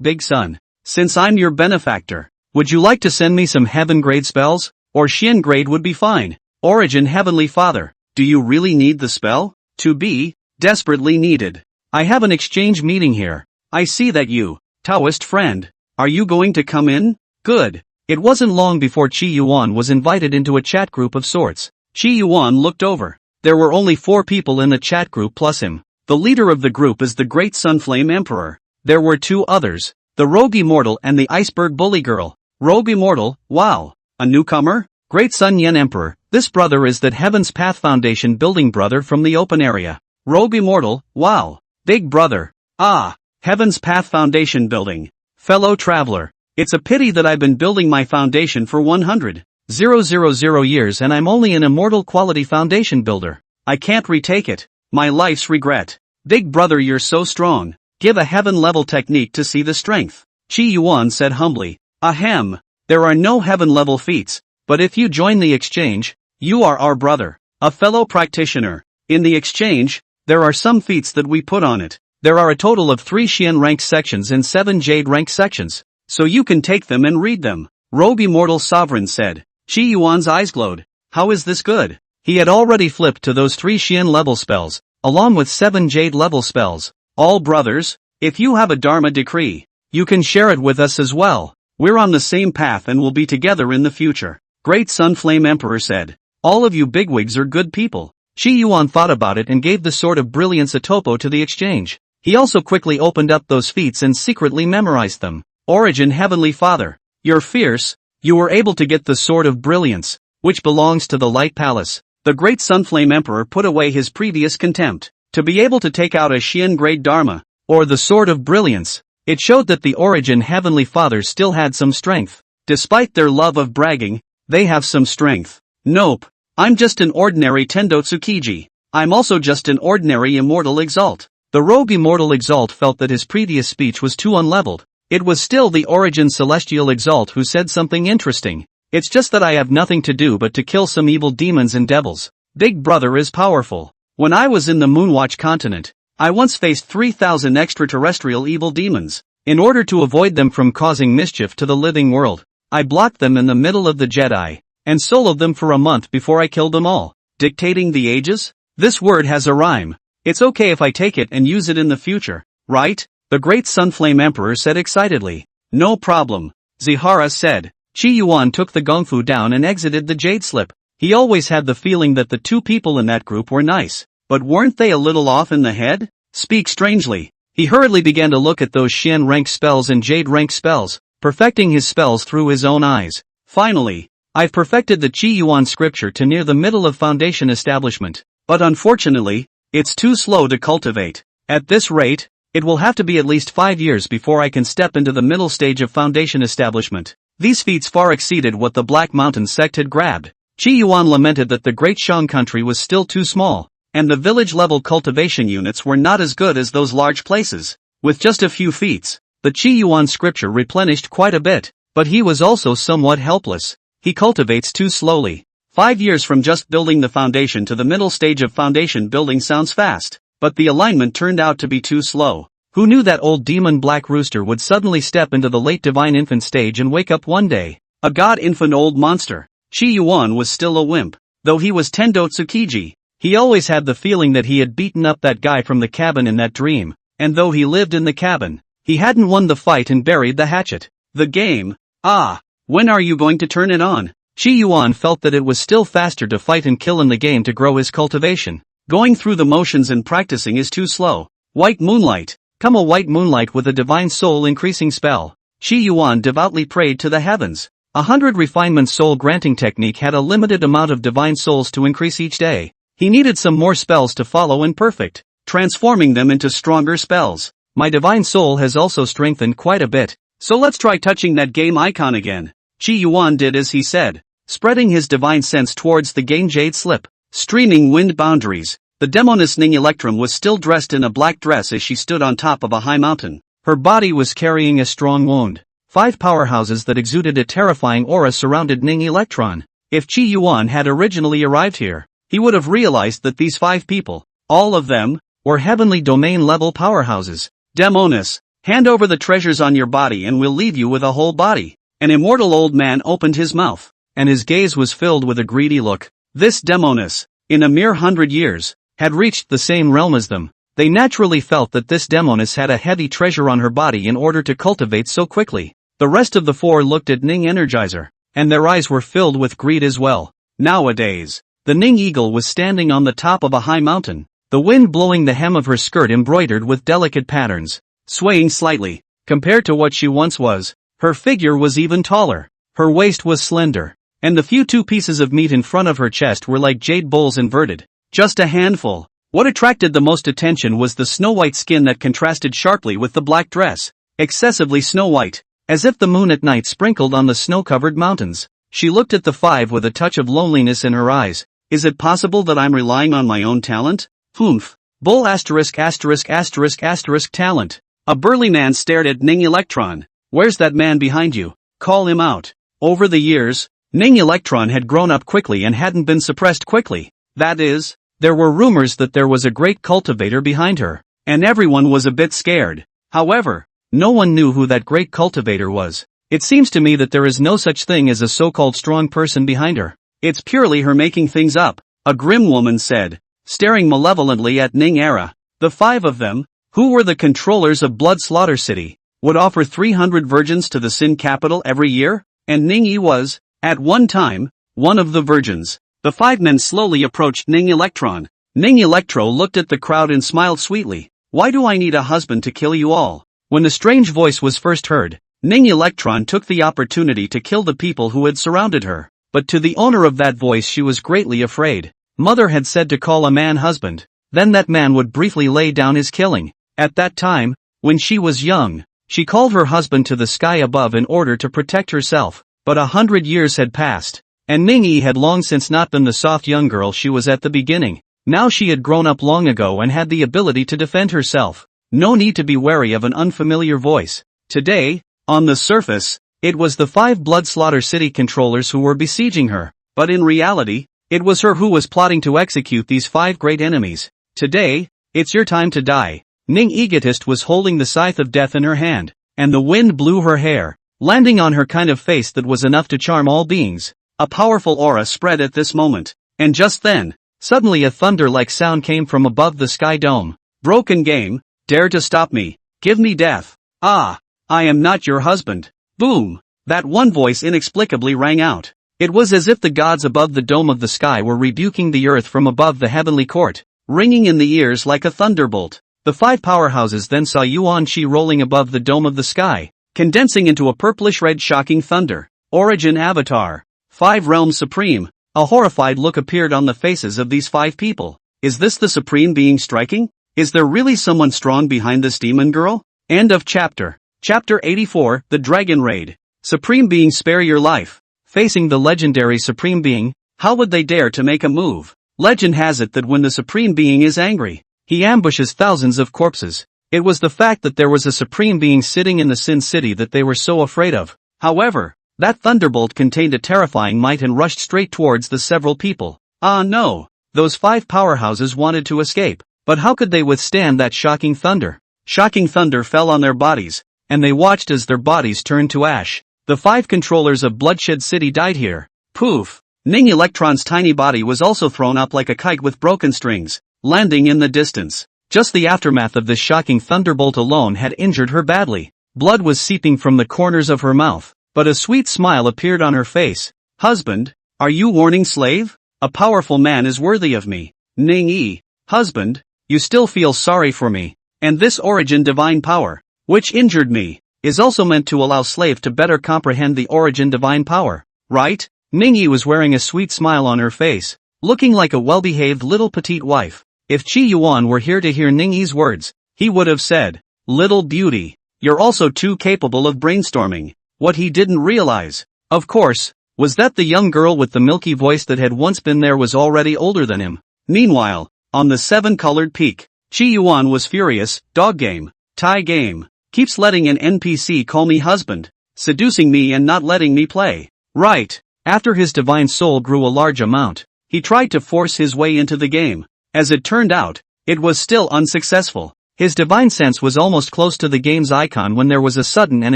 [SPEAKER 1] big sun. Since I'm your benefactor, would you like to send me some heaven grade spells? Or Xian grade would be fine. Origin Heavenly Father, do you really need the spell? To be desperately needed. I have an exchange meeting here. I see that you, Taoist friend, are you going to come in? Good. It wasn't long before Qi Yuan was invited into a chat group of sorts. Qi Yuan looked over. There were only 4 people in the chat group plus him. The leader of the group is the Great Sunflame Emperor. There were 2 others, the Rogue Immortal and the Iceberg Bully Girl. Rogue Immortal, wow, a newcomer? Great Sun Yen Emperor, this brother is that Heaven's Path Foundation building brother from the open area. Rogue Immortal, wow, big brother. Ah, Heaven's Path Foundation building. Fellow traveler, it's a pity that I've been building my foundation for 100,000 years and I'm only an immortal quality foundation builder. I can't retake it. My life's regret. Big brother, you're so strong. Give a heaven level technique to see the strength. Qi Yuan said humbly. Ahem. There are no heaven level feats, but if you join the exchange, you are our brother, a fellow practitioner. In the exchange, there are some feats that we put on it. There are a total of 3 Xian rank sections and 7 Jade rank sections, so you can take them and read them. Rogue Immortal Sovereign said. Qi Yuan's eyes glowed. How is this good? He had already flipped to those 3 Xian level spells, along with 7 Jade level spells. All brothers, if you have a Dharma decree, you can share it with us as well. We're on the same path and will be together in the future. Great Sunflame Emperor said. All of you bigwigs are good people. Qi Yuan thought about it and gave the Sword of Brilliance a topo to the exchange. He also quickly opened up those feats and secretly memorized them. Origin Heavenly Father, you're fierce. You were able to get the Sword of Brilliance, which belongs to the Light Palace. The Great Sunflame Emperor put away his previous contempt. To be able to take out a Xian grade Dharma, or the Sword of Brilliance, it showed that the Origin Heavenly Fathers still had some strength. Despite their love of bragging, they have some strength. Nope. I'm just an ordinary Tendo Tsukiji. I'm also just an ordinary Immortal Exalt. The rogue Immortal Exalt felt that his previous speech was too unleveled. It was still the Origin Celestial Exalt who said something interesting. It's just that I have nothing to do but to kill some evil demons and devils. Big Brother is powerful. When I was in the Moonwatch continent, I once faced 3,000 extraterrestrial evil demons. In order to avoid them from causing mischief to the living world, I blocked them in the middle of the Jedi, and soloed them for a month before I killed them all. Dictating the ages? This word has a rhyme. It's okay if I take it and use it in the future, right? The great Sunflame Emperor said excitedly. No problem, Zihara said. Qi Yuan took the gongfu down and exited the jade slip. He always had the feeling that the two people in that group were nice, but weren't they a little off in the head? Speak strangely. He hurriedly began to look at those Xian rank spells and jade rank spells, perfecting his spells through his own eyes. Finally, I've perfected the Qi Yuan scripture to near the middle of Foundation establishment, but unfortunately, it's too slow to cultivate. At this rate, it will have to be at least 5 years before I can step into the middle stage of Foundation establishment. These feats far exceeded what the Black Mountain sect had grabbed. Qi Yuan lamented that the Great Shang country was still too small, and the village-level cultivation units were not as good as those large places. With just a few feats, the Qi Yuan scripture replenished quite a bit, but he was also somewhat helpless. He cultivates too slowly. 5 years from just building the foundation to the middle stage of foundation building sounds fast, but the alignment turned out to be too slow. Who knew that old demon Black Rooster would suddenly step into the late divine infant stage and wake up one day a god infant old monster? Qi Yuan was still a wimp. Though he was Tendo Tsukiji, he always had the feeling that he had beaten up that guy from the cabin in that dream, and though he lived in the cabin, he hadn't won the fight and buried the hatchet. The game? Ah, when are you going to turn it on? Qi Yuan felt that it was still faster to fight and kill in the game to grow his cultivation. Going through the motions and practicing is too slow. White Moonlight. Come a white moonlight with a divine soul increasing spell. Qi Yuan devoutly prayed to the heavens. 100 refinement soul granting technique had a limited amount of divine souls to increase each day. He needed some more spells to follow and perfect, transforming them into stronger spells. My divine soul has also strengthened quite a bit, so let's try touching that game icon again. Qi Yuan did as he said, spreading his divine sense towards the game jade slip. Streaming wind boundaries. The demoness Ning Electrum was still dressed in a black dress as she stood on top of a high mountain. Her body was carrying a strong wound. 5 powerhouses that exuded a terrifying aura surrounded Ning Electron. If Qi Yuan had originally arrived here, he would have realized that these 5 people, all of them, were heavenly domain-level powerhouses. Demoness, hand over the treasures on your body and we'll leave you with a whole body. An immortal old man opened his mouth, and his gaze was filled with a greedy look. This demoness, in a mere 100 years, had reached the same realm as them. They naturally felt that this demoness had a heavy treasure on her body in order to cultivate so quickly. The rest of the 4 looked at Ning Energizer, and their eyes were filled with greed as well. Nowadays, the Ning Eagle was standing on the top of a high mountain, the wind blowing the hem of her skirt embroidered with delicate patterns, swaying slightly. Compared to what she once was, her figure was even taller, her waist was slender, and the few 2 pieces of meat in front of her chest were like jade bowls inverted. Just a handful. What attracted the most attention was the snow-white skin that contrasted sharply with the black dress. Excessively snow-white, as if the moon at night sprinkled on the snow-covered mountains. She looked at the 5 with a touch of loneliness in her eyes. Is it possible that I'm relying on my own talent? Humph. Bull asterisk asterisk asterisk asterisk talent. A burly man stared at Ning Electron. Where's that man behind you? Call him out. Over the years, Ning Electron had grown up quickly and hadn't been suppressed quickly. That is, there were rumors that there was a great cultivator behind her, and everyone was a bit scared. However, no one knew who that great cultivator was. It seems to me that there is no such thing as a so-called strong person behind her. It's purely her making things up, a grim woman said, staring malevolently at Ning Era. The 5 of them, who were the controllers of Blood Slaughter City, would offer 300 virgins to the Sin capital every year, and Ning Yi was, at one time, one of the virgins. The 5 men slowly approached Ning Electron. Ning Electro looked at the crowd and smiled sweetly. Why do I need a husband to kill you all? When the strange voice was first heard, Ning Electron took the opportunity to kill the people who had surrounded her. But to the owner of that voice she was greatly afraid. Mother had said to call a man husband. then that man would briefly lay down his killing. At that time, when she was young, she called her husband to the sky above in order to protect herself, but 100 years had passed, and Ningyi had long since not been the soft young girl she was at the beginning. Now she had grown up long ago and had the ability to defend herself. No need to be wary of an unfamiliar voice. Today, on the surface, it was the 5 Blood Slaughter City controllers who were besieging her, but in reality, it was her who was plotting to execute these 5 great enemies. Today, it's your time to die. Ning Egotist was holding the scythe of death in her hand, and the wind blew her hair, landing on her kind of face that was enough to charm all beings. A powerful aura spread at this moment, and just then, suddenly a thunder-like sound came from above the sky dome. Broken game, dare to stop me, give me death. Ah, I am not your husband. Boom! That one voice inexplicably rang out. It was as if the gods above the dome of the sky were rebuking the earth from above the heavenly court, ringing in the ears like a thunderbolt. The 5 powerhouses then saw Yuan Shi rolling above the dome of the sky, condensing into a purplish-red shocking thunder. Origin Avatar. 5 Realms Supreme. A horrified look appeared on the faces of these 5 people. Is this the Supreme Being striking? Is there really someone strong behind this demon girl? End of chapter. Chapter 84, The Dragon Raid. Supreme Being, spare your life. Facing the legendary Supreme Being, how would they dare to make a move? Legend has it that when the Supreme Being is angry, he ambushes thousands of corpses. It was the fact that there was a Supreme Being sitting in the Sin City that they were so afraid of. However, that thunderbolt contained a terrifying might and rushed straight towards the several people. Ah no! Those 5 powerhouses wanted to escape, but how could they withstand that shocking thunder? Shocking thunder fell on their bodies, and they watched as their bodies turned to ash. The 5 controllers of Bloodshed City died here. Poof! Ning Electron's tiny body was also thrown up like a kite with broken strings, landing in the distance. Just the aftermath of this shocking thunderbolt alone had injured her badly. Blood was seeping from the corners of her mouth, but a sweet smile appeared on her face. Husband, are you warning slave? A powerful man is worthy of me. Ning Yi, husband, you still feel sorry for me, and this origin divine power, which injured me, is also meant to allow slave to better comprehend the origin divine power, right? Ning Yi was wearing a sweet smile on her face, looking like a well-behaved little petite wife. If Qi Yuan were here to hear Ning Yi's words, he would have said, "Little beauty, you're also too capable of brainstorming." What he didn't realize, of course, was that the young girl with the milky voice that had once been there was already older than him. Meanwhile, on the 7-colored peak, Qi Yuan was furious. Dog game, tie game, keeps letting an NPC call me husband, seducing me and not letting me play. Right. After his divine soul grew a large amount, he tried to force his way into the game. As it turned out, it was still unsuccessful. His divine sense was almost close to the game's icon when there was a sudden and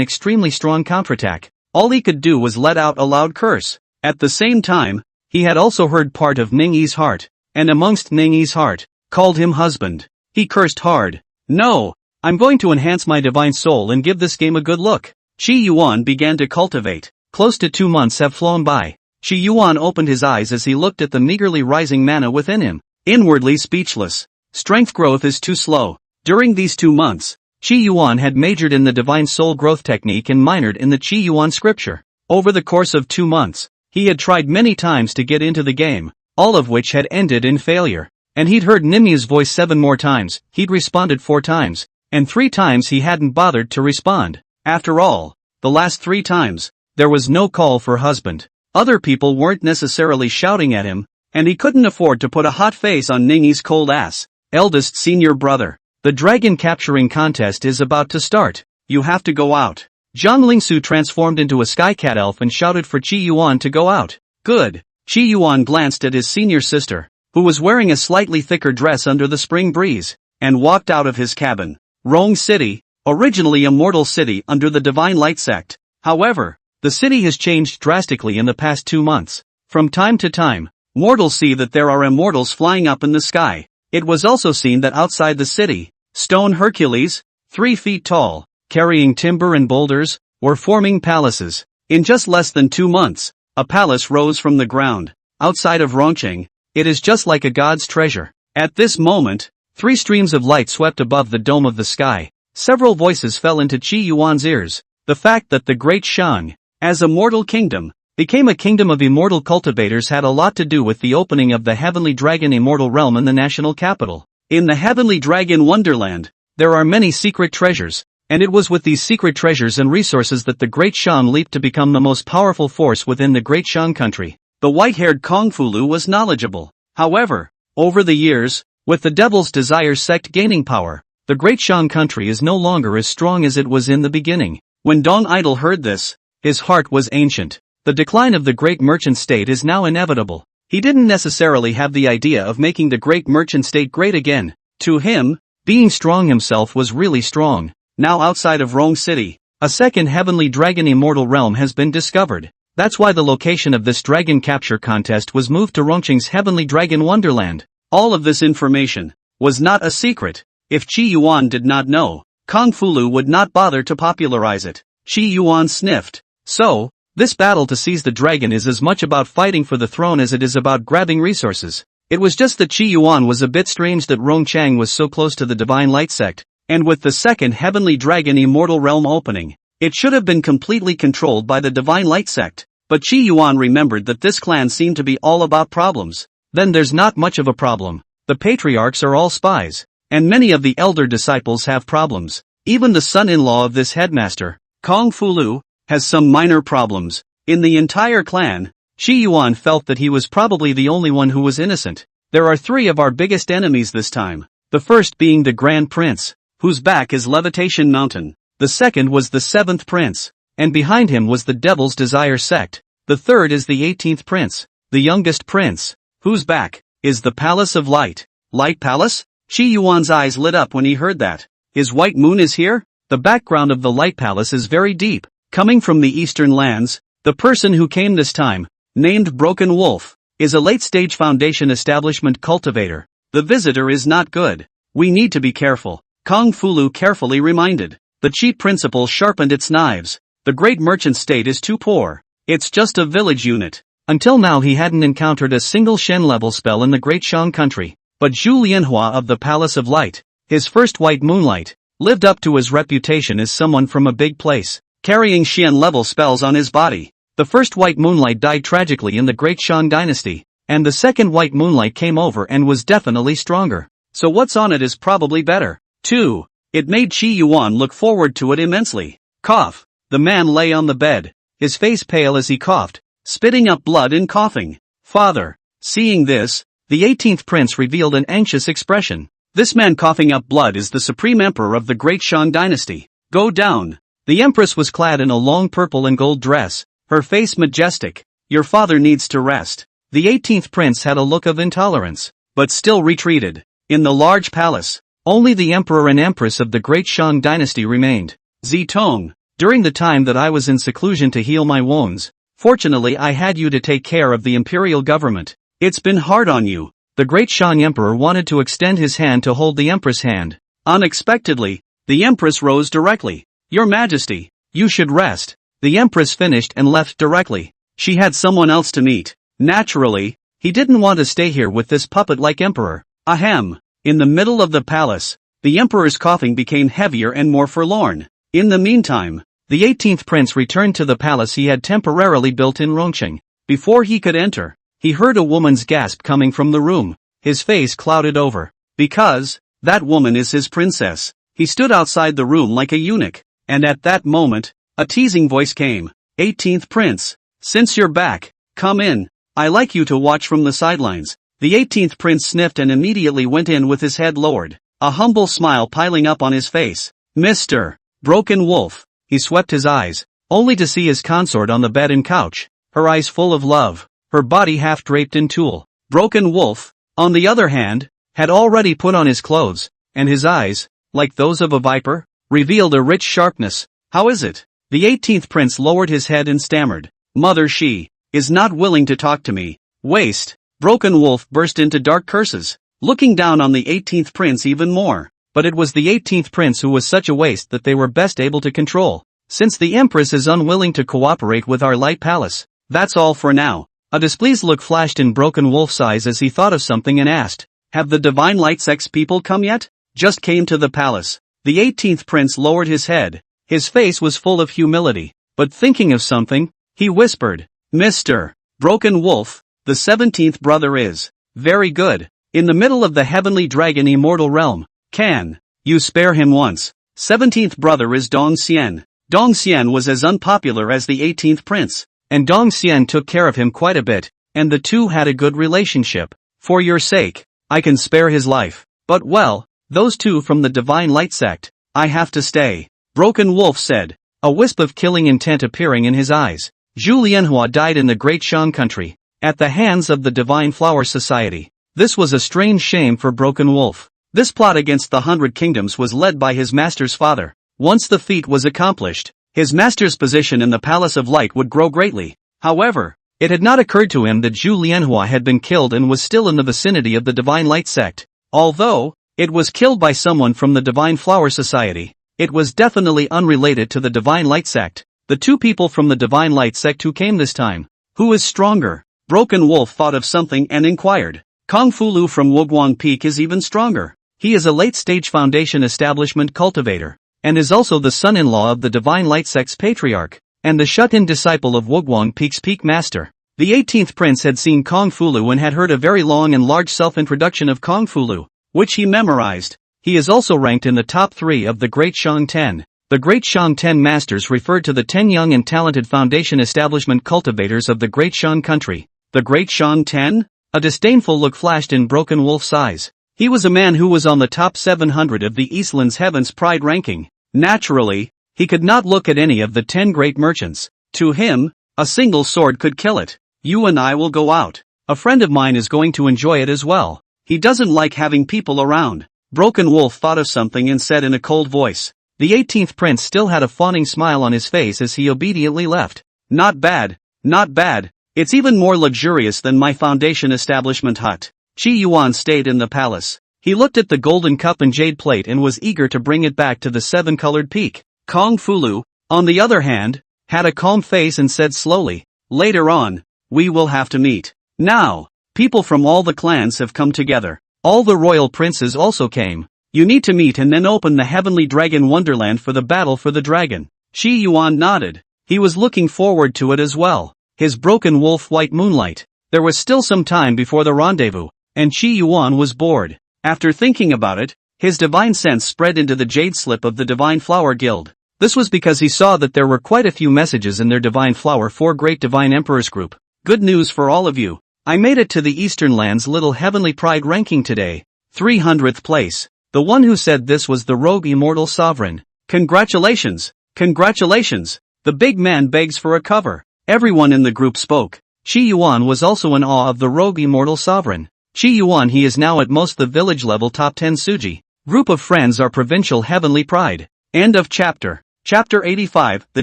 [SPEAKER 1] extremely strong counterattack. All he could do was let out a loud curse. At the same time, he had also heard part of Ning Yi's heart, and amongst Ning Yi's heart, called him husband. He cursed hard. No, I'm going to enhance my divine soul and give this game a good look. Qi Yuan began to cultivate. Close to 2 months have flown by. Qi Yuan opened his eyes as he looked at the meagerly rising mana within him, inwardly speechless. Strength growth is too slow. During these 2 months, Qi Yuan had majored in the divine soul growth technique and minored in the Qi Yuan scripture. Over the course of 2 months, he had tried many times to get into the game, all of which had ended in failure. And he'd heard Nimyu's voice 7 more times, he'd responded 4 times, and 3 times he hadn't bothered to respond. After all, the last 3 times, there was no call for husband. Other people weren't necessarily shouting at him, and he couldn't afford to put a hot face on Ningyi's cold ass. Eldest senior brother. The dragon capturing contest is about to start. You have to go out. Zhang Lingsu transformed into a sky cat elf and shouted for Qi Yuan to go out. Good. Qi Yuan glanced at his senior sister, who was wearing a slightly thicker dress under the spring breeze, and walked out of his cabin. Rong City, originally a mortal city under the Divine Light sect. However, the city has changed drastically in the past 2 months. From time to time, mortals see that there are immortals flying up in the sky. It was also seen that outside the city, stone Hercules, 3 feet tall, carrying timber and boulders, were forming palaces. In just less than 2 months, a palace rose from the ground. Outside of Rongqing, it is just like a god's treasure. At this moment, 3 streams of light swept above the dome of the sky. Several voices fell into Qi Yuan's ears. The fact that the Great Shang, as a mortal kingdom, became a kingdom of immortal cultivators had a lot to do with the opening of the Heavenly Dragon Immortal Realm in the national capital. In the Heavenly Dragon Wonderland, there are many secret treasures, and it was with these secret treasures and resources that the Great Shan leaped to become the most powerful force within the Great Shan country. The white-haired Kung Fu Lu was knowledgeable. However, over the years, with the Devil's Desire sect gaining power, the Great Shan country is no longer as strong as it was in the beginning. When Dong Idol heard this, his heart was ancient. The decline of the great merchant state is now inevitable. He didn't necessarily have the idea of making the great merchant state great again. To him, being strong himself was really strong. Now outside of Rome City, a second Heavenly Dragon Immortal Realm has been discovered. That's why the location of this dragon capture contest was moved to Rongqing's Heavenly Dragon Wonderland. All of this information was not a secret. If Qi Yuan did not know, Kung Fu Lu would not bother to popularize it. Qi Yuan sniffed. So, this battle to seize the dragon is as much about fighting for the throne as it is about grabbing resources. It was just that Qi Yuan was a bit strange that Rongchang was so close to the Divine Light sect, and with the second Heavenly Dragon Immortal Realm opening, it should have been completely controlled by the Divine Light sect. But Qi Yuan remembered that this clan seemed to be all about problems. Then there's not much of a problem. The patriarchs are all spies, and many of the elder disciples have problems. Even the son-in-law of this headmaster, Kung Fu Lu, has some minor problems. In the entire clan, Qi Yuan felt that he was probably the only one who was innocent. There are three of our biggest enemies this time. The first being the Grand Prince, whose back is Levitation Mountain. The second was the Seventh Prince, and behind him was the Devil's Desire sect. The third is the 18th Prince, the youngest prince, whose back is the Palace of Light. Light Palace? Qi Yuan's eyes lit up when he heard that. His white moon is here? The background of the Light Palace is very deep. Coming from the eastern lands, the person who came this time, named Broken Wolf, is a late-stage Foundation establishment cultivator. The visitor is not good. We need to be careful, Kung Fu Lu carefully reminded. The chief principal sharpened its knives. The great merchant state is too poor. It's just a village unit. Until now he hadn't encountered a single Shen-level spell in the Great Shan country. But Zhu Lianhua of the Palace of Light, his first white moonlight, lived up to his reputation as someone from a big place, carrying Shen-level spells on his body. The first white moonlight died tragically in the Great Shan dynasty, and the second white moonlight came over and was definitely stronger. So what's on it is probably better, too. It made Qi Yuan look forward to it immensely. Cough. The man lay on the bed, his face pale as he coughed, spitting up blood and coughing. Father. Seeing this, the 18th prince revealed an anxious expression. This man coughing up blood is the supreme emperor of the Great Shan dynasty. Go down. The empress was clad in a long purple and gold dress, her face majestic. Your father needs to rest. The 18th prince had a look of intolerance, but still retreated. In the large palace, only the emperor and empress of the Great Shan dynasty remained. Zitong, during the time that I was in seclusion to heal my wounds, fortunately I had you to take care of the imperial government. It's been hard on you. The Great Shan emperor wanted to extend his hand to hold the empress' hand. Unexpectedly, the empress rose directly. Your Majesty, you should rest. The empress finished and left directly. She had someone else to meet. Naturally, he didn't want to stay here with this puppet-like emperor. Ahem. In the middle of the palace, the emperor's coughing became heavier and more forlorn. In the meantime, the 18th prince returned to the palace he had temporarily built in Rongqing. Before he could enter, he heard a woman's gasp coming from the room. His face clouded over. Because, that woman is his princess. He stood outside the room like a eunuch, and at that moment, a teasing voice came. 18th prince, since you're back, come in. I like you to watch from the sidelines. The 18th prince sniffed and immediately went in with his head lowered, a humble smile piling up on his face. Mr. Broken Wolf. He swept his eyes, only to see his consort on the bed and couch, her eyes full of love, her body half draped in tulle. Broken Wolf, on the other hand, had already put on his clothes, and his eyes, like those of a viper, revealed a rich sharpness. How is it? The 18th prince lowered his head and stammered. Mother, she is not willing to talk to me. Waste. Broken Wolf burst into dark curses, looking down on the 18th prince even more. But it was the 18th prince who was such a waste that they were best able to control. Since the empress is unwilling to cooperate with our light palace, that's all for now. A displeased look flashed in Broken Wolf's eyes as he thought of something and asked, have the Divine Light Sect's people come yet? Just came to the palace. The 18th prince lowered his head. His face was full of humility, but thinking of something, he whispered, Mr. Broken Wolf, the 17th brother is very good. in the middle of the heavenly dragon immortal realm. Can you spare him once? 17th brother is Dong Xian. Dong Xian was as unpopular as the 18th prince, and Dong Xian took care of him quite a bit, and the two had a good relationship. For your sake, I can spare his life. But well, those two from the Divine Light sect, I have to stay. Broken Wolf said, a wisp of killing intent appearing in his eyes. Zhu Lianhua died in the Great Shang country, at the hands of the Divine Flower Society. This was a strange shame for Broken Wolf. This plot against the 100 Kingdoms was led by his master's father. Once the feat was accomplished, his master's position in the Palace of Light would grow greatly. However, it had not occurred to him that Zhu Lianhua had been killed and was still in the vicinity of the Divine Light sect. Although it was killed by someone from the Divine Flower Society, it was definitely unrelated to the Divine Light sect. The two people from the Divine Light sect who came this time. Who is stronger? Broken Wolf thought of something and inquired. Kong Fu Lu from Wuguang Peak is even stronger. He is a late-stage Foundation establishment cultivator, and is also the son-in-law of the Divine Light sect's patriarch, and the shut-in disciple of Wuguang Peak's peak master. The 18th prince had seen Kong Fu Lu and had heard a very long and large self-introduction of Kong Fu Lu, which he memorized. He is also ranked in the top 3 of the Great Shang 10. The Great Shang 10 masters referred to the 10 young and talented Foundation establishment cultivators of the Great Shang country. The Great Shang 10? A disdainful look flashed in Broken Wolf's eyes. He was a man who was on the top 700 of the Eastland's Heaven's Pride ranking. Naturally, he could not look at any of the 10 great merchants. To him, a single sword could kill it. You and I will go out. A friend of mine is going to enjoy it as well. He doesn't like having people around. Broken Wolf thought of something and said in a cold voice. The 18th prince still had a fawning smile on his face as he obediently left. Not bad, not bad. It's even more luxurious than my Foundation establishment hut. Qi Yuan stayed in the palace. He looked at the golden cup and jade plate and was eager to bring it back to the 7-colored peak. Kong Fu Lu, on the other hand, had a calm face and said slowly, later on, we will have to meet. Now, people from all the clans have come together. All the royal princes also came. You need to meet and then open the Heavenly Dragon Wonderland for the battle for the dragon. Qi Yuan nodded. He was looking forward to it as well. His Broken Wolf White Moonlight. There was still some time before the rendezvous, and Qi Yuan was bored. After thinking about it, his divine sense spread into the jade slip of the Divine Flower Guild. This was because he saw that there were quite a few messages in their Divine Flower 4 Great Divine Emperors group. Good news for all of you. I made it to the Eastern Land's little Heavenly Pride ranking today. 300th place. The one who said this was the rogue immortal sovereign. Congratulations! Congratulations! The big man begs for a cover. Everyone in the group spoke. Qi Yuan was also in awe of the rogue immortal sovereign. Qi Yuan he is now at most the village level top 10 Suji. Group of friends are provincial heavenly pride. End of chapter. Chapter 85, The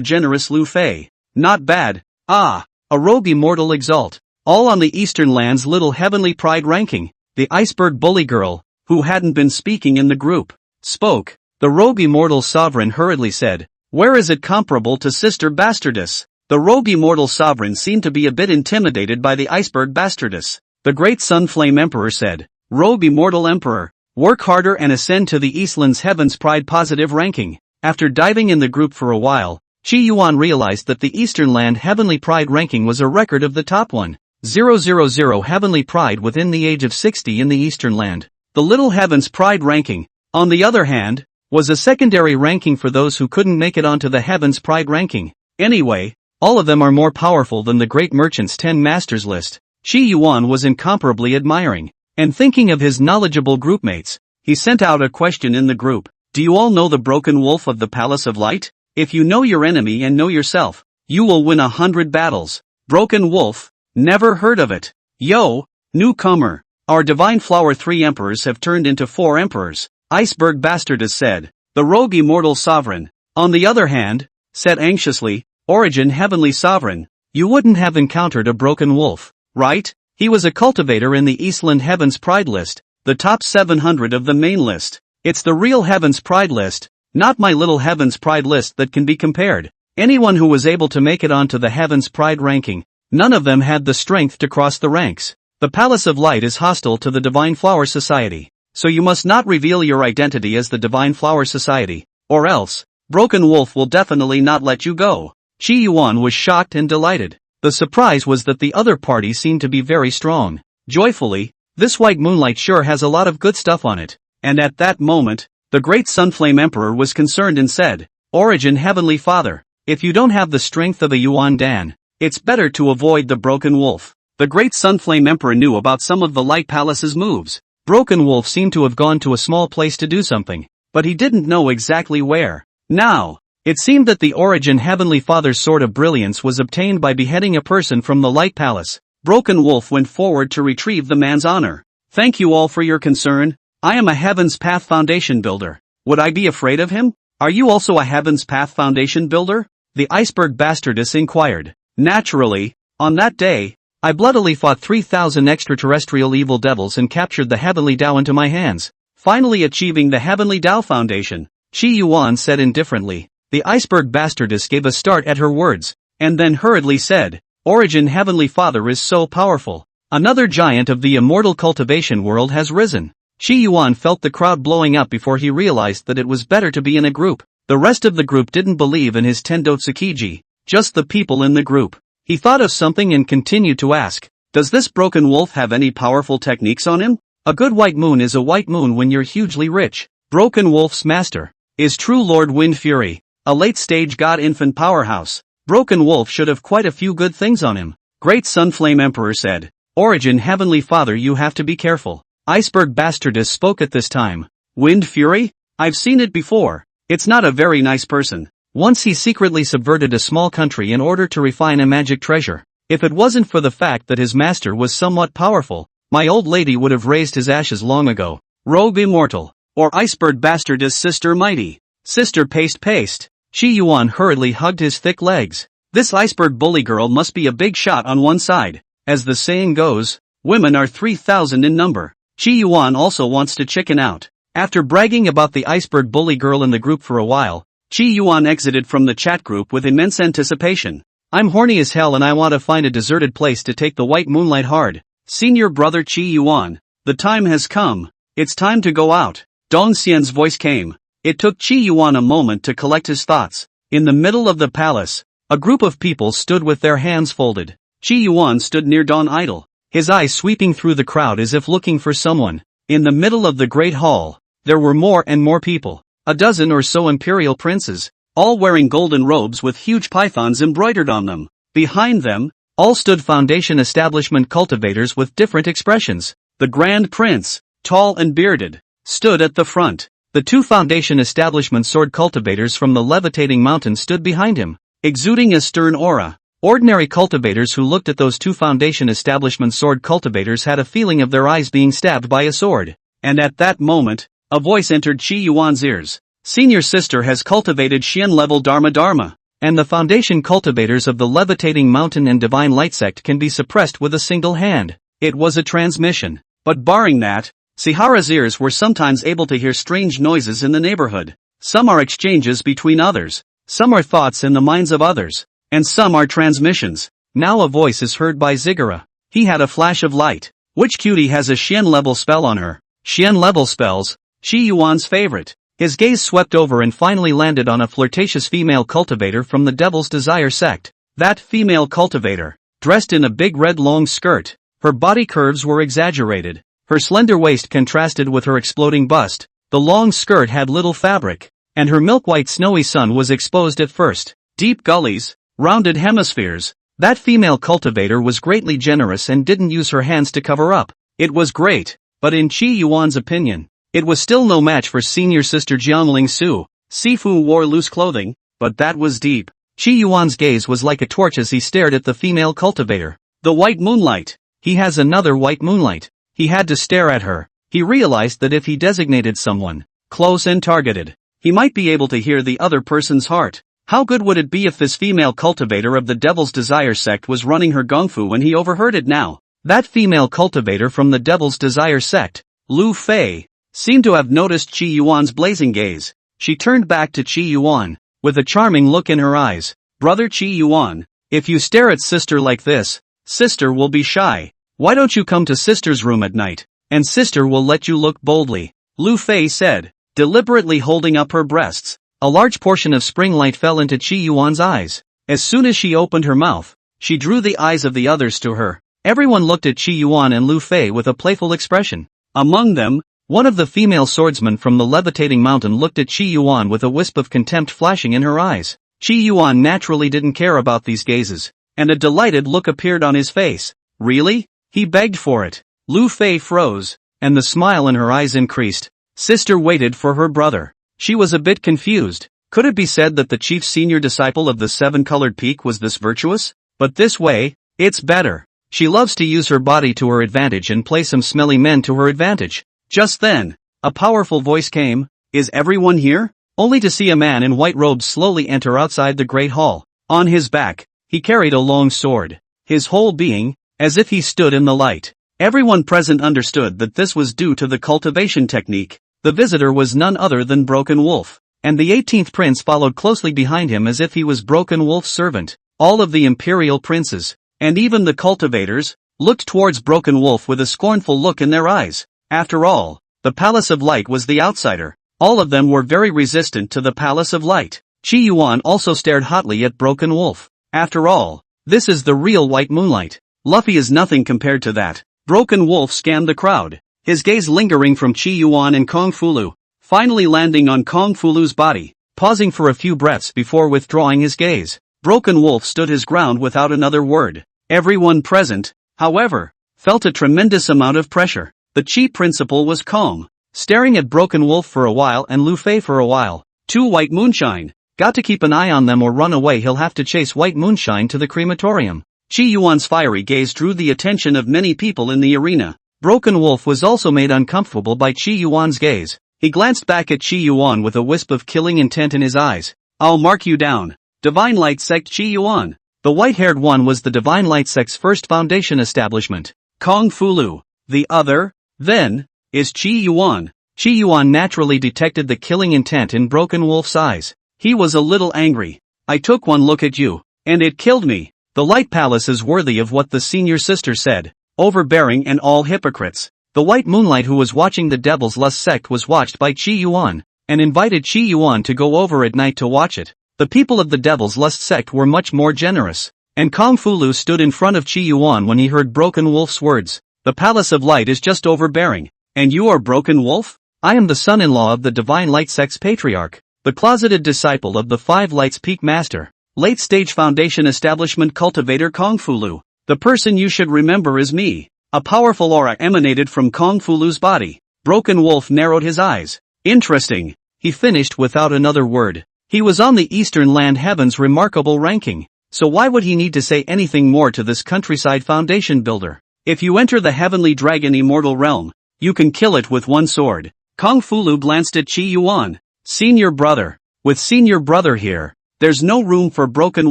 [SPEAKER 1] Generous Lu Fei. Not bad. Ah, a rogue immortal exalt. All on the Eastern Land's little heavenly pride ranking. The iceberg bully girl, who hadn't been speaking in the group, spoke. The rogue immortal sovereign hurriedly said, where is it comparable to Sister Bastardess? The rogue immortal sovereign seemed to be a bit intimidated by the iceberg Bastardess. The great Sunflame Emperor said, rogue immortal emperor, work harder and ascend to the Eastland's Heaven's Pride positive ranking. After diving in the group for a while, Qi Yuan realized that the Eastern Land Heavenly Pride ranking was a record of the top 1,000 Heavenly Pride within the age of 60 in the Eastern Land. The Little Heaven's Pride ranking, on the other hand, was a secondary ranking for those who couldn't make it onto the Heaven's Pride ranking. Anyway, all of them are more powerful than the Great Merchant's 10 Masters list. Qi Yuan was incomparably admiring, and thinking of his knowledgeable groupmates, he sent out a question in the group. Do you all know the Broken Wolf of the Palace of Light? If you know your enemy and know yourself, you will win 100 battles. Broken Wolf? Never heard of it. Yo, newcomer. Our Divine Flower 3 emperors have turned into 4 emperors. Iceberg Bastardess said. The rogue immortal sovereign, on the other hand, said anxiously, Origin Heavenly Sovereign, you wouldn't have encountered a Broken Wolf, right? He was a cultivator in the Eastland Heaven's Pride list, the top 700 of the main list. It's the real Heaven's Pride list, not my little Heaven's Pride list that can be compared. Anyone who was able to make it onto the Heaven's Pride ranking, none of them had the strength to cross the ranks. The Palace of Light is hostile to the Divine Flower Society, so you must not reveal your identity as the Divine Flower Society, or else, Broken Wolf will definitely not let you go. Qi Yuan was shocked and delighted. The surprise was that the other party seemed to be very strong. Joyfully, This white moonlight sure has a lot of good stuff on it. And at that moment, the great Sunflame Emperor was concerned and said, Origin Heavenly Father, if you don't have the strength of a Yuan Dan, it's better to avoid the Broken Wolf. The great Sunflame Emperor knew about some of the Light Palace's moves. Broken Wolf seemed to have gone to a small place to do something, but he didn't know exactly where. Now, it seemed that the Origin Heavenly Father's Sword of Brilliance was obtained by beheading a person from the Light Palace. Broken Wolf went forward to retrieve the man's honor. Thank you all for your concern. I am a Heaven's Path Foundation builder. Would I be afraid of him? Are you also a Heaven's Path Foundation builder? The Iceberg Bastardess inquired. Naturally, on that day, I bloodily fought 3,000 extraterrestrial evil devils and captured the Heavenly Tao into my hands, finally achieving the Heavenly Tao Foundation. Qi Yuan said indifferently. The Iceberg Bastardess gave a start at her words, and then hurriedly said, Origin Heavenly Father is so powerful. Another giant of the immortal cultivation world has risen. Qi Yuan felt the crowd blowing up before he realized that it was better to be in a group. The rest of the group didn't believe in his Tendotsukiji, just the people in the group. He thought of something and continued to ask, does this Broken Wolf have any powerful techniques on him? A good white moon is a white moon when you're hugely rich. Broken Wolf's master is true Lord Wind Fury, a late-stage god infant powerhouse. Broken Wolf should have quite a few good things on him. Great Sunflame Emperor said, Origin Heavenly Father, you have to be careful. Iceberg Bastardess spoke at this time. Wind Fury? I've seen it before. It's not a very nice person. Once he secretly subverted a small country in order to refine a magic treasure. If it wasn't for the fact that his master was somewhat powerful, my old lady would have raised his ashes long ago. Rogue Immortal, or Iceberg Bastardess Sister Mighty. Sister Paste. Qi Yuan hurriedly hugged his thick legs. This iceberg bully girl must be a big shot on one side. As the saying goes, women are 3,000 in number. Qi Yuan also wants to chicken out. After bragging about the iceberg bully girl in the group for a while, Qi Yuan exited from the chat group with immense anticipation. I'm horny as hell and I want to find a deserted place to take the white moonlight hard. Senior brother Qi Yuan, the time has come. It's time to go out. Dong Xian's voice came. It took Qi Yuan a moment to collect his thoughts. In the middle of the palace, a group of people stood with their hands folded. Qi Yuan stood near Don Idol, his eyes sweeping through the crowd as if looking for someone. In the middle of the great hall, there were more and more people. A dozen or so imperial princes, all wearing golden robes with huge pythons embroidered on them. Behind them, all stood Foundation Establishment cultivators with different expressions. The Grand Prince, tall and bearded, stood at the front. The two Foundation Establishment sword cultivators from the levitating mountain stood behind him, exuding a stern aura. Ordinary cultivators who looked at those two Foundation Establishment sword cultivators had a feeling of their eyes being stabbed by a sword. And at that moment, a voice entered Qi Yuan's ears. Senior sister has cultivated Xian level Dharma, and the Foundation cultivators of the Levitating Mountain and Divine Light sect can be suppressed with a single hand. It was a transmission. But barring that, Sihara's ears were sometimes able to hear strange noises in the neighborhood. Some are exchanges between others, some are thoughts in the minds of others, and some are transmissions. Now a voice is heard by Ziggurat. He had a flash of light. Which cutie has a Xian level spell on her? Xian level spells, Qi Yuan's favorite. His gaze swept over and finally landed on a flirtatious female cultivator from the Devil's Desire sect. That female cultivator, dressed in a big red long skirt, her body curves were exaggerated. Her slender waist contrasted with her exploding bust. The long skirt had little fabric, and her milk-white snowy sun was exposed at first. Deep gullies, rounded hemispheres. That female cultivator was greatly generous and didn't use her hands to cover up. It was great, but in Qi Yuan's opinion, it was still no match for senior sister Jiangling Su. Sifu wore loose clothing, but that was deep. Qi Yuan's gaze was like a torch as he stared at the female cultivator. The white moonlight. He has another white moonlight. He had to stare at her. He realized that if he designated someone close and targeted, he might be able to hear the other person's heart. How good would it be if this female cultivator of the Devil's Desire sect was running her gongfu when he overheard it now? That female cultivator from the Devil's Desire sect, Lu Fei, seemed to have noticed Qi Yuan's blazing gaze. She turned back to Qi Yuan, with a charming look in her eyes. Brother Qi Yuan, if you stare at sister like this, sister will be shy. Why don't you come to sister's room at night, and sister will let you look boldly, Lu Fei said, deliberately holding up her breasts. A large portion of spring light fell into Qi Yuan's eyes. As soon as she opened her mouth, she drew the eyes of the others to her. Everyone looked at Qi Yuan and Lu Fei with a playful expression. Among them, one of the female swordsmen from the levitating mountain looked at Qi Yuan with a wisp of contempt flashing in her eyes. Qi Yuan naturally didn't care about these gazes, and a delighted look appeared on his face. Really? He begged for it. Lu Fei froze, and the smile in her eyes increased. Sister waited for her brother. She was a bit confused. Could it be said that the chief's senior disciple of the seven-colored peak was this virtuous? But this way, it's better. She loves to use her body to her advantage and play some smelly men to her advantage. Just then, a powerful voice came. Is everyone here? Only to see a man in white robes slowly enter outside the great hall. On his back, he carried a long sword. His whole being, as if he stood in the light. Everyone present understood that this was due to the cultivation technique. The visitor was none other than Broken Wolf, and the 18th prince followed closely behind him as if he was Broken Wolf's servant. All of the imperial princes, and even the cultivators, looked towards Broken Wolf with a scornful look in their eyes. After all, the Palace of Light was the outsider. All of them were very resistant to the Palace of Light. Qi Yuan also stared hotly at Broken Wolf. After all, this is the real white moonlight. Luffy is nothing compared to that. Broken Wolf scanned the crowd, his gaze lingering from Qi Yuan and Kung Fu Lu, finally landing on Kung Fu Lu's body, pausing for a few breaths before withdrawing his gaze. Broken Wolf stood his ground without another word. Everyone present, however, felt a tremendous amount of pressure. The Chi principal was calm, staring at Broken Wolf for a while and Lu Fei for a while. Two White Moonshine. Got to keep an eye on them or run away. He'll have to chase White Moonshine to the crematorium. Qi Yuan's fiery gaze drew the attention of many people in the arena. Broken Wolf was also made uncomfortable by Qi Yuan's gaze. He glanced back at Qi Yuan with a wisp of killing intent in his eyes. I'll mark you down. Divine Light Sect Qi Yuan. The white-haired one was the Divine Light Sect's first foundation establishment. Kung Fu Lu. The other, then, is Qi Yuan. Qi Yuan naturally detected the killing intent in Broken Wolf's eyes. He was a little angry. I took one look at you, and it killed me. The Light Palace is worthy of what the senior sister said. Overbearing and all hypocrites. The White Moonlight who was watching the Devil's Lust sect was watched by Qi Yuan, and invited Qi Yuan to go over at night to watch it. The people of the Devil's Lust sect were much more generous, and Kung Fu Lu stood in front of Qi Yuan when he heard Broken Wolf's words. The Palace of Light is just overbearing. And you are Broken Wolf? I am the son-in-law of the Divine Light Sect's patriarch, the closeted disciple of the Five Lights Peak Master, late-stage foundation establishment cultivator Kung Fu Lu. The person you should remember is me. A powerful aura emanated from Kung Fu Lu's body. Broken Wolf narrowed his eyes. Interesting. He finished without another word. He was on the Eastern Land Heaven's remarkable ranking, so why would he need to say anything more to this countryside foundation builder? If you enter the Heavenly Dragon Immortal Realm, you can kill it with one sword. Kung Fu Lu glanced at Qi Yuan. Senior brother. With senior brother here, there's no room for Broken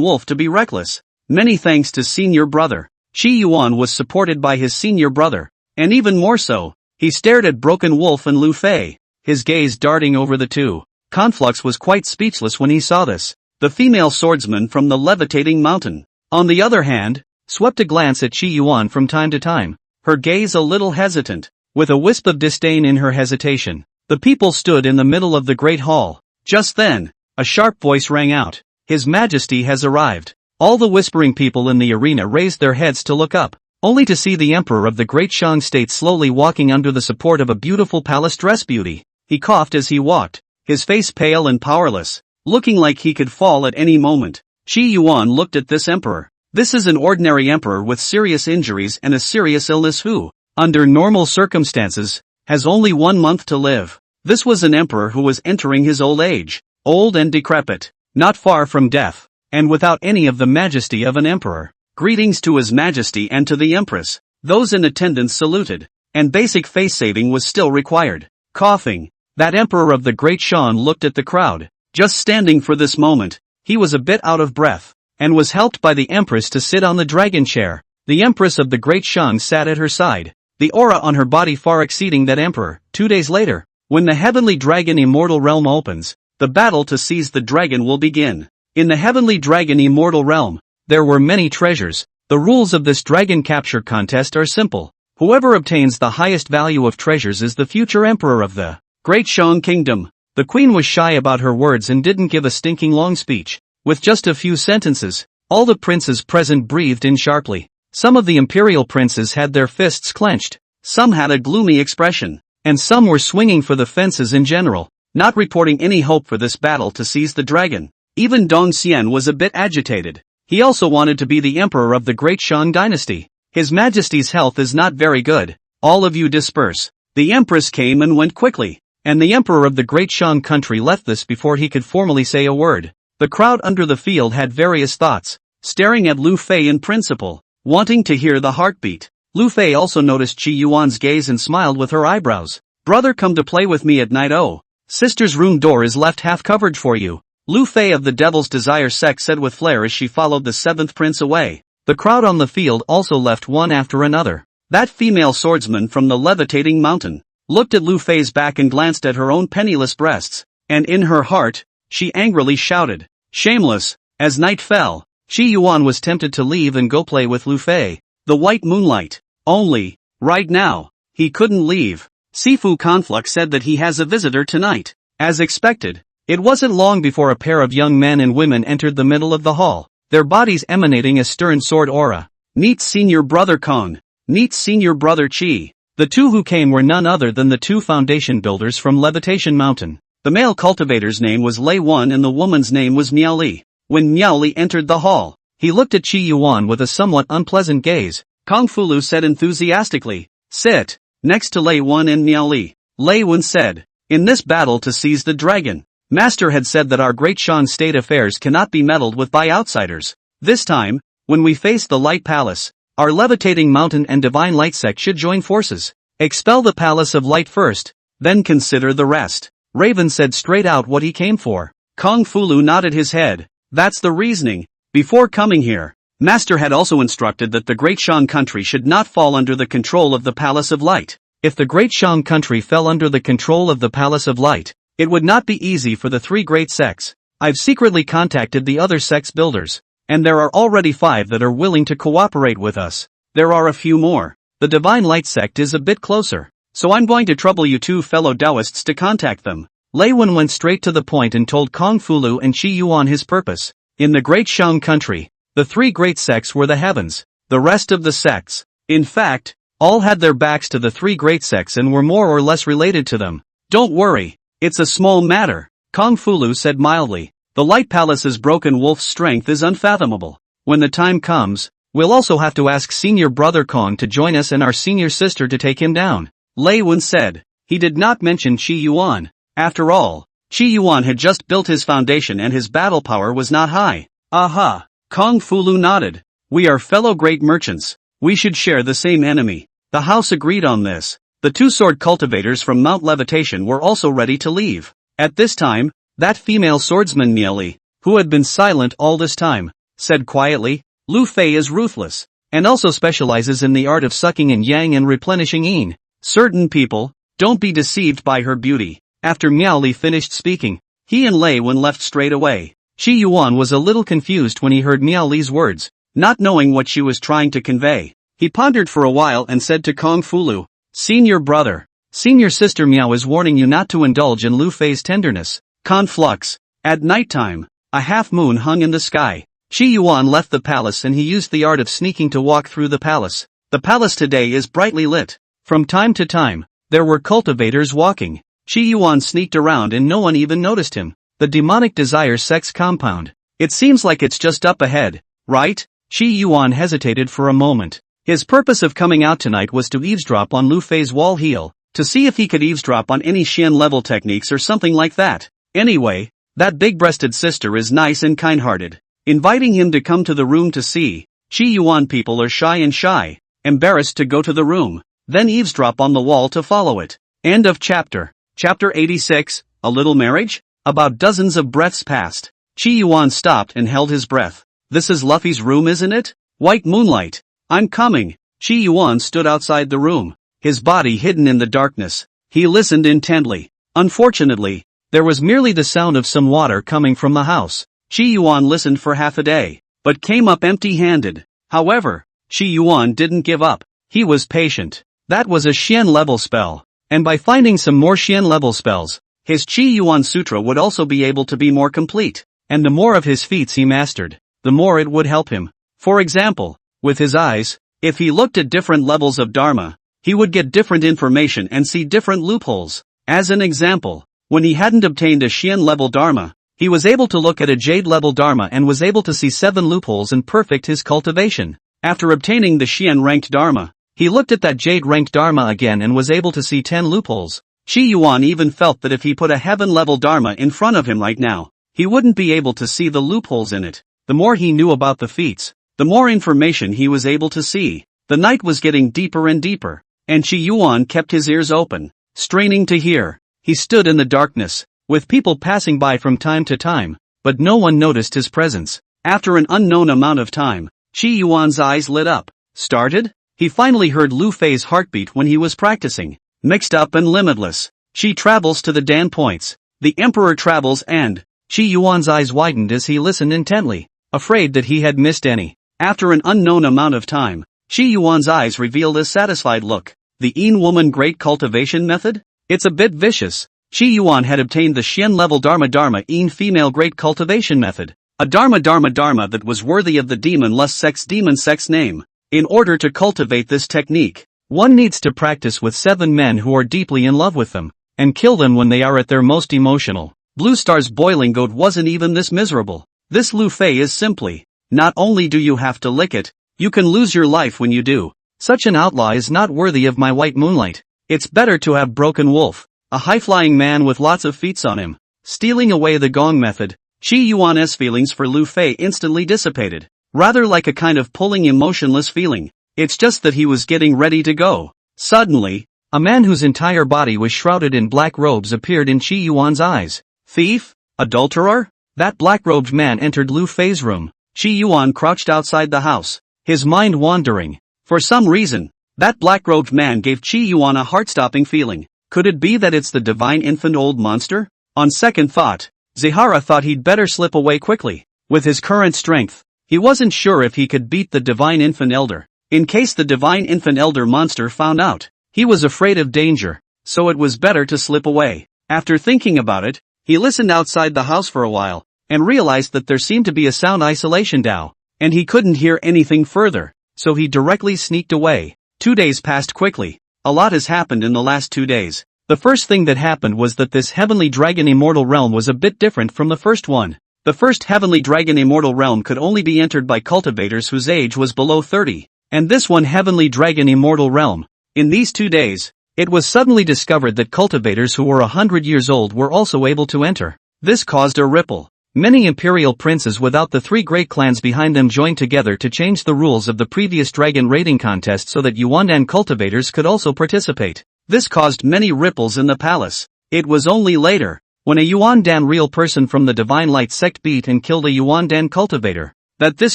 [SPEAKER 1] Wolf to be reckless. Many thanks to senior brother. Qi Yuan was supported by his senior brother, and even more so, he stared at Broken Wolf and Lu Fei, his gaze darting over the two. Conflux was quite speechless when he saw this. The female swordsman from the levitating mountain, on the other hand, swept a glance at Qi Yuan from time to time, her gaze a little hesitant, with a wisp of disdain in her hesitation. The people stood in the middle of the great hall. Just then, a sharp voice rang out. His Majesty has arrived. All the whispering people in the arena raised their heads to look up, only to see the Emperor of the Great Shang State slowly walking under the support of a beautiful palace dress beauty. He coughed as he walked, his face pale and powerless, looking like he could fall at any moment. Qi Yuan looked at this emperor. This is an ordinary emperor with serious injuries and a serious illness who, under normal circumstances, has only 1 month to live. This was an emperor who was entering his old age, old and decrepit, not far from death, and without any of the majesty of an emperor. Greetings to His Majesty and to the Empress. Those in attendance saluted, and basic face saving was still required. Coughing, that emperor of the Great Shan looked at the crowd, just standing for this moment. He was a bit out of breath, and was helped by the Empress to sit on the dragon chair. The Empress of the Great Shang sat at her side, the aura on her body far exceeding that emperor. 2 days later, when the Heavenly Dragon Immortal Realm opens, the battle to seize the dragon will begin. In the Heavenly Dragon Immortal Realm, there were many treasures. The rules of this dragon capture contest are simple. Whoever obtains the highest value of treasures is the future emperor of the Great Shang Kingdom. The queen was shy about her words and didn't give a stinking long speech. With just a few sentences, all the princes present breathed in sharply. Some of the imperial princes had their fists clenched, some had a gloomy expression, and some were swinging for the fences in general, not reporting any hope for this battle to seize the dragon. Even Dong Xian was a bit agitated. He also wanted to be the emperor of the great Shang dynasty. His Majesty's health is not very good. All of you disperse. The empress came and went quickly, and the emperor of the great Shang country left this before he could formally say a word. The crowd under the field had various thoughts, staring at Lu Fei in principle, wanting to hear the heartbeat. Lu Fei also noticed Qi Yuan's gaze and smiled with her eyebrows. Brother, come to play with me at night. Oh, sister's room door is left half covered for you. Lu Fei of the Devil's Desire sect said with flair as she followed the seventh prince away. The crowd on the field also left one after another. That female swordsman from the levitating mountain looked at Lu Fei's back and glanced at her own penniless breasts, and in her heart, she angrily shouted, "Shameless!" As night fell, Qi Yuan was tempted to leave and go play with Lu Fei. The white moonlight. Only, right now, he couldn't leave. Sifu Conflux said that he has a visitor tonight. As expected, it wasn't long before a pair of young men and women entered the middle of the hall, their bodies emanating a stern sword aura. Meet senior brother Kong. Meet senior brother Qi. The two who came were none other than the two foundation builders from Levitation Mountain. The male cultivator's name was Lei Wan and the woman's name was Miao Li. When Miao Li entered the hall, he looked at Qi Yuan with a somewhat unpleasant gaze. Kong Fulu said enthusiastically, "Sit next to Lei Wan and Miao Li." Lei Wan said, "In this battle to seize the dragon, Master had said that our great Shan state affairs cannot be meddled with by outsiders. This time, when we face the Light Palace, our Levitating Mountain and Divine Light sect should join forces. Expel the Palace of Light first, then consider the rest." Raven said straight out what he came for. Kong Fulu nodded his head. "That's the reasoning. Before coming here, Master had also instructed that the Great Shang country should not fall under the control of the Palace of Light. If the Great Shang country fell under the control of the Palace of Light, it would not be easy for the three great sects. I've secretly contacted the other sects builders, and there are already 5 that are willing to cooperate with us. There are a few more. The Divine Light sect is a bit closer, so I'm going to trouble you two fellow Taoists to contact them." Lei Wan went straight to the point and told Kong Fulu and Qi Yuan his purpose. In the Great Shang country, the 3 great sects were the heavens. The rest of the sects, in fact, all had their backs to the 3 great sects and were more or less related to them. "Don't worry, it's a small matter," Kong Fulu said mildly. "The Light Palace's broken wolf's strength is unfathomable. When the time comes, we'll also have to ask senior brother Kong to join us and our senior sister to take him down." Lei Wan said. He did not mention Qi Yuan. After all, Qi Yuan had just built his foundation and his battle power was not high. "Aha!" Kong Fulu nodded. "We are fellow great merchants. We should share the same enemy." The house agreed on this. The 2 sword cultivators from Mount Levitation were also ready to leave. At this time, that female swordsman Miao Li, who had been silent all this time, said quietly, "Lu Fei is ruthless, and also specializes in the art of sucking in yang and replenishing yin. Certain people, don't be deceived by her beauty." After Miao Li finished speaking, he and Lei Wan left straight away. Qi Yuan was a little confused when he heard Miao Li's words, not knowing what she was trying to convey. He pondered for a while and said to Kong Fulu, "Senior brother, senior sister Miao is warning you not to indulge in Lu Fei's tenderness." Conflux. At nighttime, a half moon hung in the sky. Qi Yuan left the palace and he used the art of sneaking to walk through the palace. The palace today is brightly lit. From time to time, there were cultivators walking. Qi Yuan sneaked around and no one even noticed him. The Demonic Desire sect's compound. It seems like it's just up ahead, right? Qi Yuan hesitated for a moment. His purpose of coming out tonight was to eavesdrop on Lu Fei's wall heel, to see if he could eavesdrop on any Xian-level techniques or something like that. Anyway, that big-breasted sister is nice and kind-hearted. Inviting him to come to the room to see, Qi Yuan people are shy, embarrassed to go to the room, then eavesdrop on the wall to follow it. End of chapter. Chapter 86, A Little Marriage? About dozens of breaths passed. Qi Yuan stopped and held his breath. "This is Luffy's room, isn't it? White moonlight. I'm coming." Qi Yuan stood outside the room, his body hidden in the darkness. He listened intently. Unfortunately, there was merely the sound of some water coming from the house. Qi Yuan listened for half a day, but came up empty-handed. However, Qi Yuan didn't give up. He was patient. That was a Xian-level spell. And by finding some more Xian-level spells, his Qi Yuan Sutra would also be able to be more complete. And the more of his feats he mastered, the more it would help him. For example, with his eyes. If he looked at different levels of Dharma, he would get different information and see different loopholes. As an example, when he hadn't obtained a Xian level Dharma, he was able to look at a Jade level Dharma and was able to see 7 loopholes and perfect his cultivation. After obtaining the Xian ranked Dharma, he looked at that Jade ranked Dharma again and was able to see 10 loopholes. Qi Yuan even felt that if he put a heaven level Dharma in front of him right now, he wouldn't be able to see the loopholes in it. The more he knew about the feats, the more information he was able to see. The night was getting deeper and deeper, and Qi Yuan kept his ears open, straining to hear. He stood in the darkness, with people passing by from time to time, but no one noticed his presence. After an unknown amount of time, Qi Yuan's eyes lit up. Started? He finally heard Lu Fei's heartbeat when he was practicing. Mixed up and limitless. She travels to the Dan points. The Emperor travels and Qi Yuan's eyes widened as he listened intently, afraid that he had missed any. After an unknown amount of time, Qi Yuan's eyes revealed a satisfied look. The Yin Woman Great Cultivation Method? It's a bit vicious. Qi Yuan had obtained the Xian level Dharma Yin Female Great Cultivation Method. A Dharma that was worthy of the demon sect's name. In order to cultivate this technique, one needs to practice with 7 men who are deeply in love with them, and kill them when they are at their most emotional. Blue Star's boiling goat wasn't even this miserable. This Lu Fei is simply, not only do you have to lick it, you can lose your life when you do. Such an outlaw is not worthy of my white moonlight. It's better to have Broken Wolf, a high-flying man with lots of feats on him, stealing away the gong method. Qi Yuan's feelings for Lu Fei instantly dissipated, rather like a kind of pulling emotionless feeling. It's just that he was getting ready to go. Suddenly, a man whose entire body was shrouded in black robes appeared in Qi Yuan's eyes. Thief? Adulterer? That black-robed man entered Lu Fei's room. Qi Yuan crouched outside the house, his mind wandering. For some reason, that black-robed man gave Qi Yuan a heart-stopping feeling. Could it be that it's the divine infant old monster? On second thought, Zihara thought he'd better slip away quickly. With his current strength, he wasn't sure if he could beat the divine infant elder. In case the divine infant elder monster found out, he was afraid of danger, so it was better to slip away. After thinking about it, he listened outside the house for a while, and realized that there seemed to be a sound isolation Dao, and he couldn't hear anything further, so he directly sneaked away. 2 days passed quickly. A lot has happened in the last 2 days. The first thing that happened was that this Heavenly Dragon Immortal Realm was a bit different from the first one. The first Heavenly Dragon Immortal Realm could only be entered by cultivators whose age was below 30, and this one Heavenly Dragon Immortal Realm. In these 2 days, it was suddenly discovered that cultivators who were 100 years old were also able to enter. This caused a ripple. Many imperial princes without the 3 great clans behind them joined together to change the rules of the previous dragon raiding contest so that Yuandan cultivators could also participate. This caused many ripples in the palace. It was only later, when a Yuandan real person from the Divine Light sect beat and killed a Yuandan cultivator, that this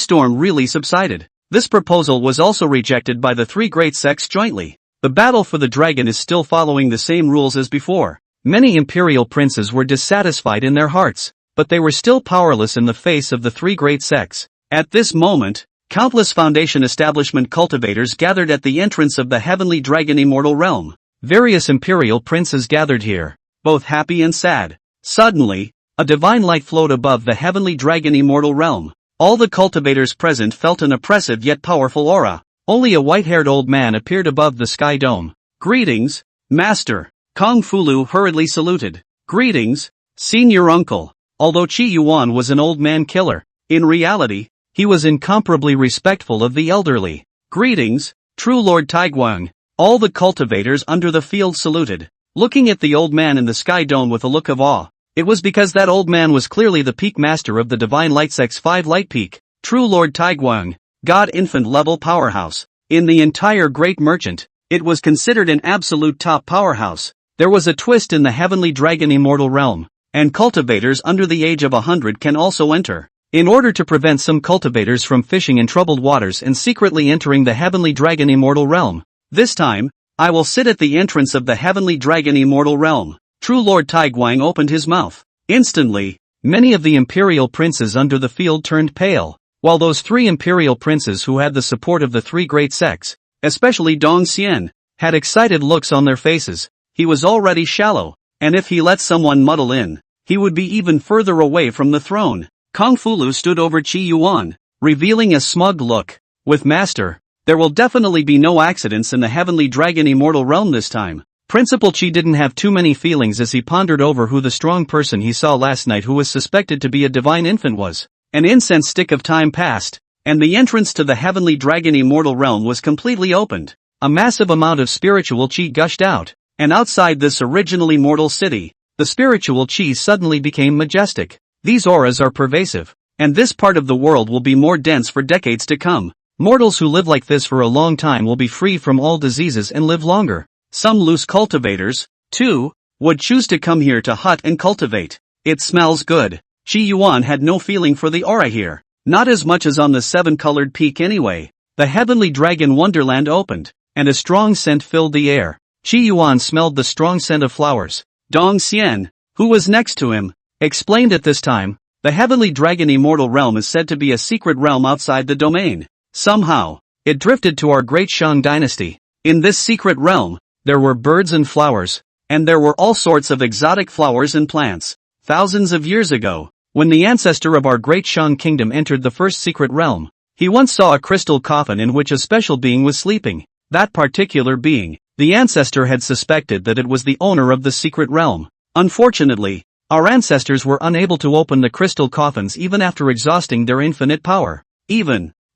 [SPEAKER 1] storm really subsided. This proposal was also rejected by the 3 great sects jointly. The battle for the dragon is still following the same rules as before. Many imperial princes were dissatisfied in their hearts, but they were still powerless in the face of the 3 great sects. At this moment, countless Foundation establishment cultivators gathered at the entrance of the Heavenly Dragon Immortal Realm. Various imperial princes gathered here, both happy and sad. Suddenly, a divine light flowed above the Heavenly Dragon Immortal Realm. All the cultivators present felt an oppressive yet powerful aura. Only a white-haired old man appeared above the sky dome. Greetings, Master. Kung Fulu hurriedly saluted. Greetings, Senior Uncle. Although Qi Yuan was an old man killer, in reality, he was incomparably respectful of the elderly. Greetings, True Lord Taiguang. All the cultivators under the field saluted, looking at the old man in the sky dome with a look of awe. It was because that old man was clearly the peak master of the Divine Light Sect's 5 Light Peak, True Lord Taiguang, God Infant level powerhouse. In the entire Great Merchant, it was considered an absolute top powerhouse. There was a twist in the Heavenly Dragon Immortal Realm, and cultivators under the age of 100 can also enter. In order to prevent some cultivators from fishing in troubled waters and secretly entering the Heavenly Dragon Immortal Realm, this time, I will sit at the entrance of the Heavenly Dragon Immortal Realm. True Lord Taiguang opened his mouth. Instantly, many of the imperial princes under the field turned pale, while those 3 imperial princes who had the support of the 3 great sects, especially Dong Xian, had excited looks on their faces. He was already shallow, and if he let someone muddle in, he would be even further away from the throne. Kung Fulu stood over Qi Yuan, revealing a smug look. With Master, there will definitely be no accidents in the Heavenly Dragon Immortal Realm this time. Principal Chi didn't have too many feelings as he pondered over who the strong person he saw last night who was suspected to be a divine infant was. An incense stick of time passed, and the entrance to the Heavenly Dragon Immortal Realm was completely opened. A massive amount of spiritual chi gushed out, and outside this originally mortal city, the spiritual chi suddenly became majestic. These auras are pervasive, and this part of the world will be more dense for decades to come. Mortals who live like this for a long time will be free from all diseases and live longer. Some loose cultivators, too, would choose to come here to hut and cultivate. It smells good. Chi Yuan had no feeling for the aura here. Not as much as on the seven-colored peak anyway. The Heavenly Dragon Wonderland opened, and a strong scent filled the air. Chi Yuan smelled the strong scent of flowers. Dong Xian, who was next to him, explained at this time, the Heavenly Dragon Immortal Realm is said to be a secret realm outside the domain. Somehow, it drifted to our great Shang dynasty. In this secret realm, there were birds and flowers, and there were all sorts of exotic flowers and plants. Thousands of years ago, when the ancestor of our great Shang kingdom entered the first secret realm, he once saw a crystal coffin in which a special being was sleeping. That particular being, the ancestor had suspected that it was the owner of the secret realm. Unfortunately, our ancestors were unable to open the crystal coffins even after exhausting their infinite power.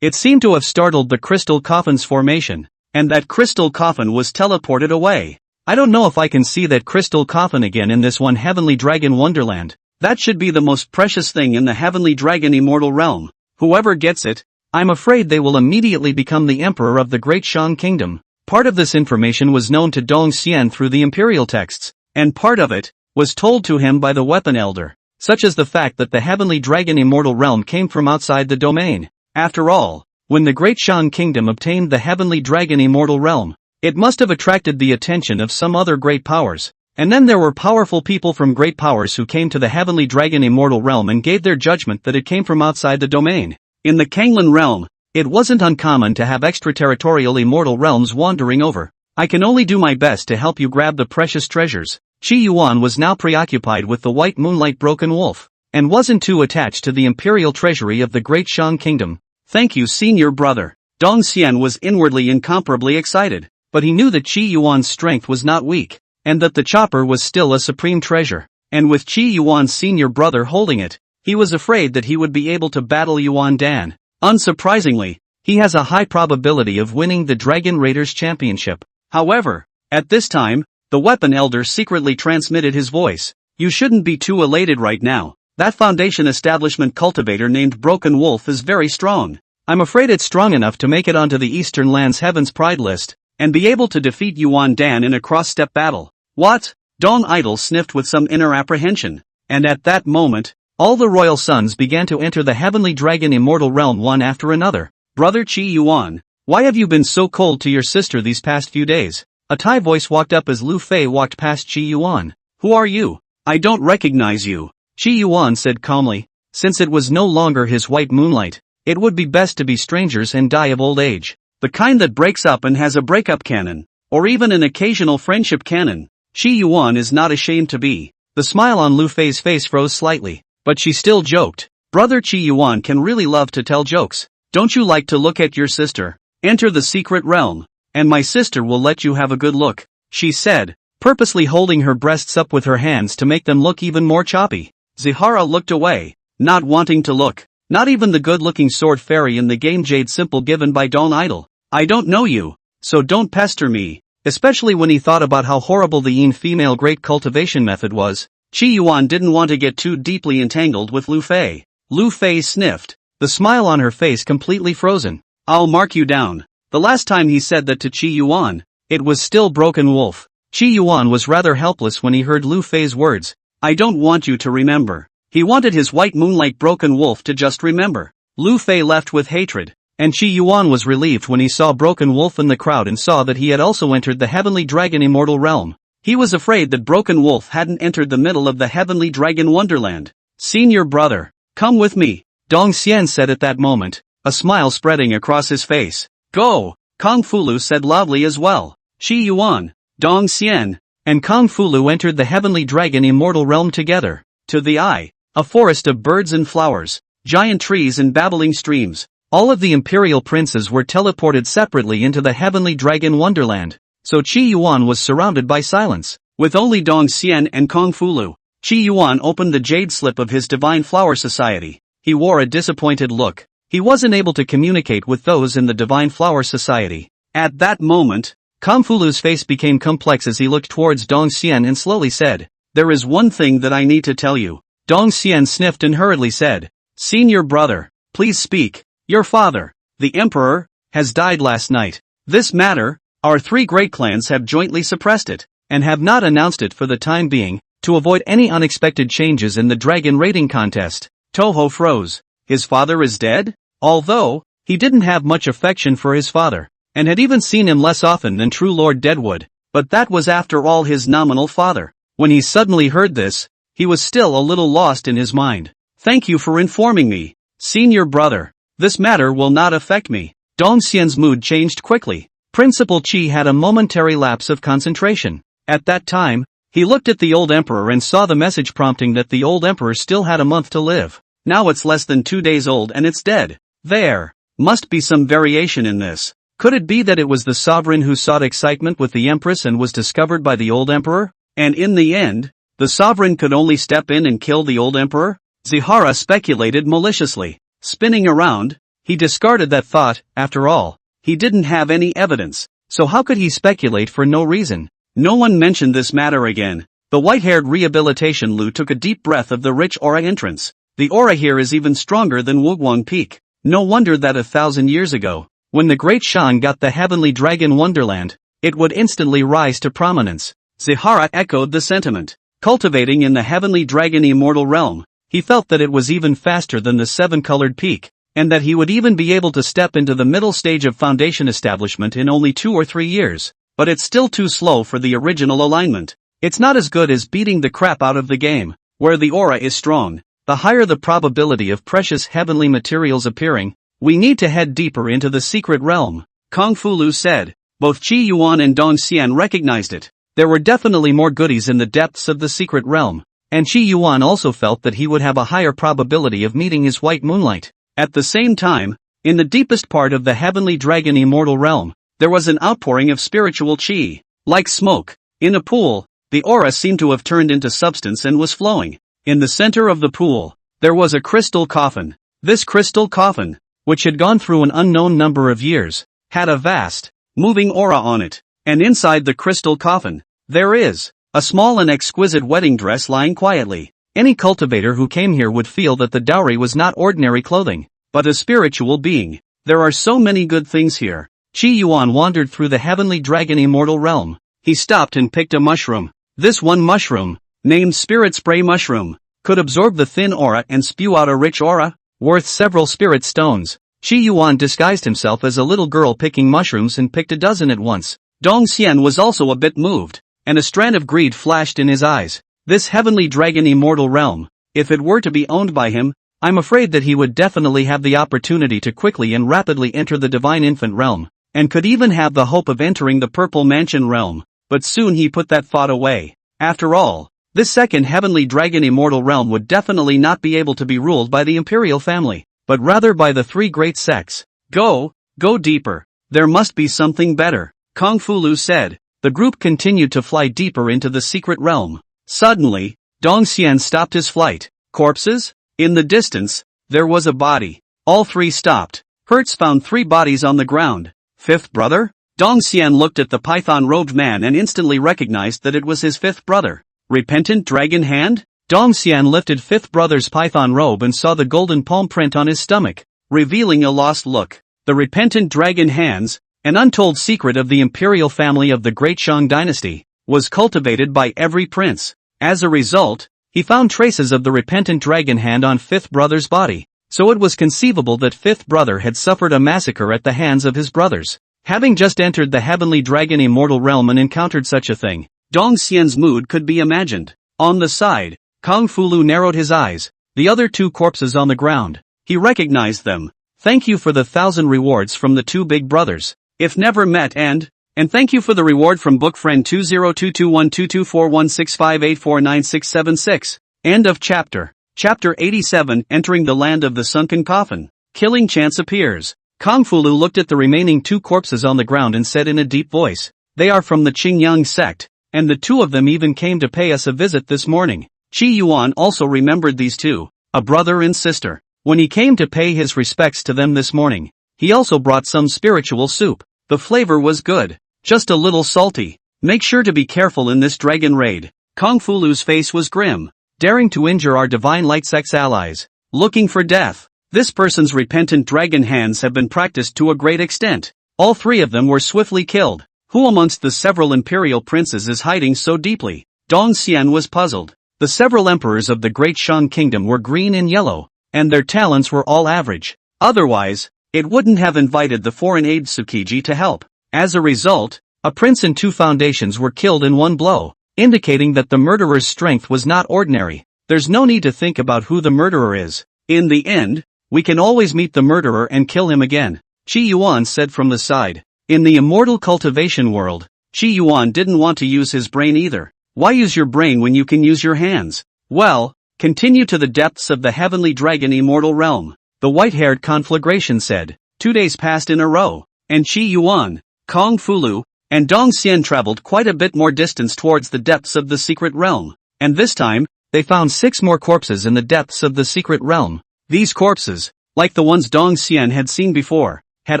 [SPEAKER 1] It seemed to have startled the crystal coffin's formation, and that crystal coffin was teleported away. I don't know if I can see that crystal coffin again in this one Heavenly Dragon Wonderland. That should be the most precious thing in the Heavenly Dragon Immortal Realm. Whoever gets it, I'm afraid they will immediately become the emperor of the Great Shang Kingdom. Part of this information was known to Dong Xian through the imperial texts, and part of it was told to him by the weapon elder, such as the fact that the Heavenly Dragon Immortal Realm came from outside the domain. After all, when the Great Shang Kingdom obtained the Heavenly Dragon Immortal Realm, it must have attracted the attention of some other great powers. And then there were powerful people from great powers who came to the Heavenly Dragon Immortal Realm and gave their judgment that it came from outside the domain. In the Kanglan realm, it wasn't uncommon to have extraterritorial immortal realms wandering over. I can only do my best to help you grab the precious treasures. Chi Yuan was now preoccupied with the white moonlight broken wolf, and wasn't too attached to the imperial treasury of the Great Shang Kingdom. Thank you, senior brother. Dong Xian was inwardly incomparably excited, but he knew that Chi Yuan's strength was not weak, and that the chopper was still a supreme treasure. And with Chi Yuan's senior brother holding it, he was afraid that he would be able to battle Yuan Dan. Unsurprisingly, he has a high probability of winning the Dragon Raiders Championship. However, at this time, the weapon elder secretly transmitted his voice. You shouldn't be too elated right now. That Foundation Establishment cultivator named Broken Wolf is very strong. I'm afraid it's strong enough to make it onto the Eastern Lands Heaven's Pride list, and be able to defeat Yuan Dan in a cross-step battle. What? Dong Idol sniffed with some inner apprehension, and at that moment, all the royal sons began to enter the Heavenly Dragon Immortal Realm one after another. Brother Chi Yuan, why have you been so cold to your sister these past few days? A Thai voice walked up as Lu Fei walked past Chi Yuan. Who are you? I don't recognize you. Chi Yuan said calmly. Since it was no longer his white moonlight, it would be best to be strangers and die of old age. The kind that breaks up and has a breakup canon, or even an occasional friendship canon. Chi Yuan is not ashamed to be. The smile on Lu Fei's face froze slightly, but she still joked. Brother Chi Yuan can really love to tell jokes. Don't you like to look at your sister? Enter the secret realm, and my sister will let you have a good look, she said, purposely holding her breasts up with her hands to make them look even more choppy. Zihara looked away, not wanting to look. Not even the good-looking sword fairy in the game Jade Simple given by Dong Idol. I don't know you, so don't pester me. Especially when he thought about how horrible the Yin female great cultivation method was. Chi Yuan didn't want to get too deeply entangled with Lu Fei. Lu Fei sniffed, the smile on her face completely frozen. I'll mark you down. The last time he said that to Chi Yuan, it was still Broken Wolf. Chi Yuan was rather helpless when he heard Lu Fei's words. I don't want you to remember. He wanted his white moonlight Broken Wolf to just remember. Lu Fei left with hatred, and Chi Yuan was relieved when he saw Broken Wolf in the crowd and saw that he had also entered the Heavenly Dragon Immortal Realm. He was afraid that Broken Wolf hadn't entered the middle of the Heavenly Dragon Wonderland. Senior brother, come with me, Dong Xian said at that moment, a smile spreading across his face. Go, Kung Fulu said loudly as well. Chi Yuan, Dong Xian, and Kung Fulu entered the Heavenly Dragon Immortal Realm together. To the eye, a forest of birds and flowers, giant trees and babbling streams, All of the imperial princes were teleported separately into the heavenly dragon wonderland, so Qi Yuan was surrounded by silence. With only Dong Xian and Kong Fulu, Qi Yuan opened the jade slip of his Divine Flower Society. He wore a disappointed look. He wasn't able to communicate with those in the Divine Flower Society. At that moment, Kong Fulu's face became complex as he looked towards Dong Xian and slowly said, "There is one thing that I need to tell you." Dong Xian sniffed and hurriedly said, "Senior brother, please speak. Your father, the emperor, has died last night. This matter, our three great clans have jointly suppressed it, and have not announced it for the time being, to avoid any unexpected changes in the dragon rating contest." Toho froze. His father is dead? Although, he didn't have much affection for his father, and had even seen him less often than true Lord Deadwood, but that was after all his nominal father. When he suddenly heard this, he was still a little lost in his mind. "Thank you for informing me, senior brother. This matter will not affect me." Dong Xian's mood changed quickly. Principal Qi had a momentary lapse of concentration. At that time, he looked at the old emperor and saw the message prompting that the old emperor still had a month to live. Now it's less than 2 days old and it's dead. There must be some variation in this. Could it be that it was the sovereign who sought excitement with the empress and was discovered by the old emperor? And in the end, the sovereign could only step in and kill the old emperor? Zihara speculated maliciously. Spinning around, he discarded that thought. After all, he didn't have any evidence, so how could he speculate for no reason? No one mentioned this matter again. The white-haired rehabilitation Lu took a deep breath of the rich aura entrance. The aura here is even stronger than Wuguang Peak. No wonder that 1,000 years ago, when the Great Shan got the heavenly dragon wonderland, it would instantly rise to prominence. Zihara echoed the sentiment. Cultivating in the heavenly dragon immortal realm, he felt that it was even faster than the seven-colored peak, and that he would even be able to step into the middle stage of foundation establishment in only 2 or 3 years. But it's still too slow for the original alignment. It's not as good as beating the crap out of the game. Where the aura is strong, the higher the probability of precious heavenly materials appearing. We need to head deeper into the secret realm, Kong Fulu said. Both Qi Yuan and Dong Xian recognized it. There were definitely more goodies in the depths of the secret realm, and Qi Yuan also felt that he would have a higher probability of meeting his white moonlight. At the same time, in the deepest part of the heavenly dragon immortal realm, there was an outpouring of spiritual qi. Like smoke in a pool, the aura seemed to have turned into substance and was flowing. In the center of the pool, there was a crystal coffin. This crystal coffin, which had gone through an unknown number of years, had a vast, moving aura on it. And inside the crystal coffin, there is a small and exquisite wedding dress lying quietly. Any cultivator who came here would feel that the dowry was not ordinary clothing, but a spiritual being. There are so many good things here. Qi Yuan wandered through the heavenly dragon immortal realm. He stopped and picked a mushroom. This one mushroom, named Spirit Spray Mushroom, could absorb the thin aura and spew out a rich aura, worth several spirit stones. Qi Yuan disguised himself as a little girl picking mushrooms and picked a dozen at once. Dong Xian was also a bit moved, and a strand of greed flashed in his eyes. This heavenly dragon immortal realm, if it were to be owned by him, I'm afraid that he would definitely have the opportunity to quickly and rapidly enter the divine infant realm, and could even have the hope of entering the purple mansion realm. But soon he put that thought away. After all, this second heavenly dragon immortal realm would definitely not be able to be ruled by the imperial family, but rather by the 3 great sects. Go deeper. There must be something better, Kong Fulu said. The group continued to fly deeper into the secret realm. Suddenly, Dong Xian stopped his flight. Corpses? In the distance, there was a body. All 3 stopped. Hertz found 3 bodies on the ground. 5th brother? Dong Xian looked at the python-robed man and instantly recognized that it was his 5th brother. Repentant dragon hand? Dong Xian lifted 5th brother's python robe and saw the golden palm print on his stomach, revealing a lost look. The repentant dragon hands, an untold secret of the imperial family of the Great Shang dynasty, was cultivated by every prince. As a result, he found traces of the repentant dragon hand on 5th brother's body, so it was conceivable that 5th brother had suffered a massacre at the hands of his brothers. Having just entered the heavenly dragon immortal realm and encountered such a thing, Dong Xian's mood could be imagined. On the side, Kong Fulu narrowed his eyes. The other 2 corpses on the ground. He recognized them. Thank you for the 1,000 rewards from the 2 big brothers. If never met and thank you for the reward from book friend 20221224165849676. End of chapter. Chapter 87, Entering the Land of the Sunken Coffin. Killing chance appears. Kung Fu Lu looked at the remaining 2 corpses on the ground and said in a deep voice, "They are from the Qingyang sect, and the 2 of them even came to pay us a visit this morning." Qi Yuan also remembered these 2, a brother and sister. When he came to pay his respects to them this morning, he also brought some spiritual soup. The flavor was good, just a little salty. Make sure to be careful in this dragon raid. Kung Fu Lu's face was grim. Daring to injure our divine light sect's allies. Looking for death. This person's repentant dragon hands have been practiced to a great extent. All 3 of them were swiftly killed. Who amongst the several imperial princes is hiding so deeply? Dong Xian was puzzled. The several emperors of the Great Shang Kingdom were green and yellow, and their talents were all average. Otherwise, it wouldn't have invited the foreign aide Tsukiji to help. As a result, a prince and 2 foundations were killed in one blow, indicating that the murderer's strength was not ordinary. There's no need to think about who the murderer is. In the end, we can always meet the murderer and kill him again, Qi Yuan said from the side. In the immortal cultivation world, Qi Yuan didn't want to use his brain either. Why use your brain when you can use your hands? Well, continue to the depths of the heavenly dragon immortal realm, the white-haired conflagration said. 2 days passed in a row, and Qi Yuan, Kung Fu Lu, and Dong Xian traveled quite a bit more distance towards the depths of the secret realm. And this time, they found 6 more corpses in the depths of the secret realm. These corpses, like the ones Dong Xian had seen before, had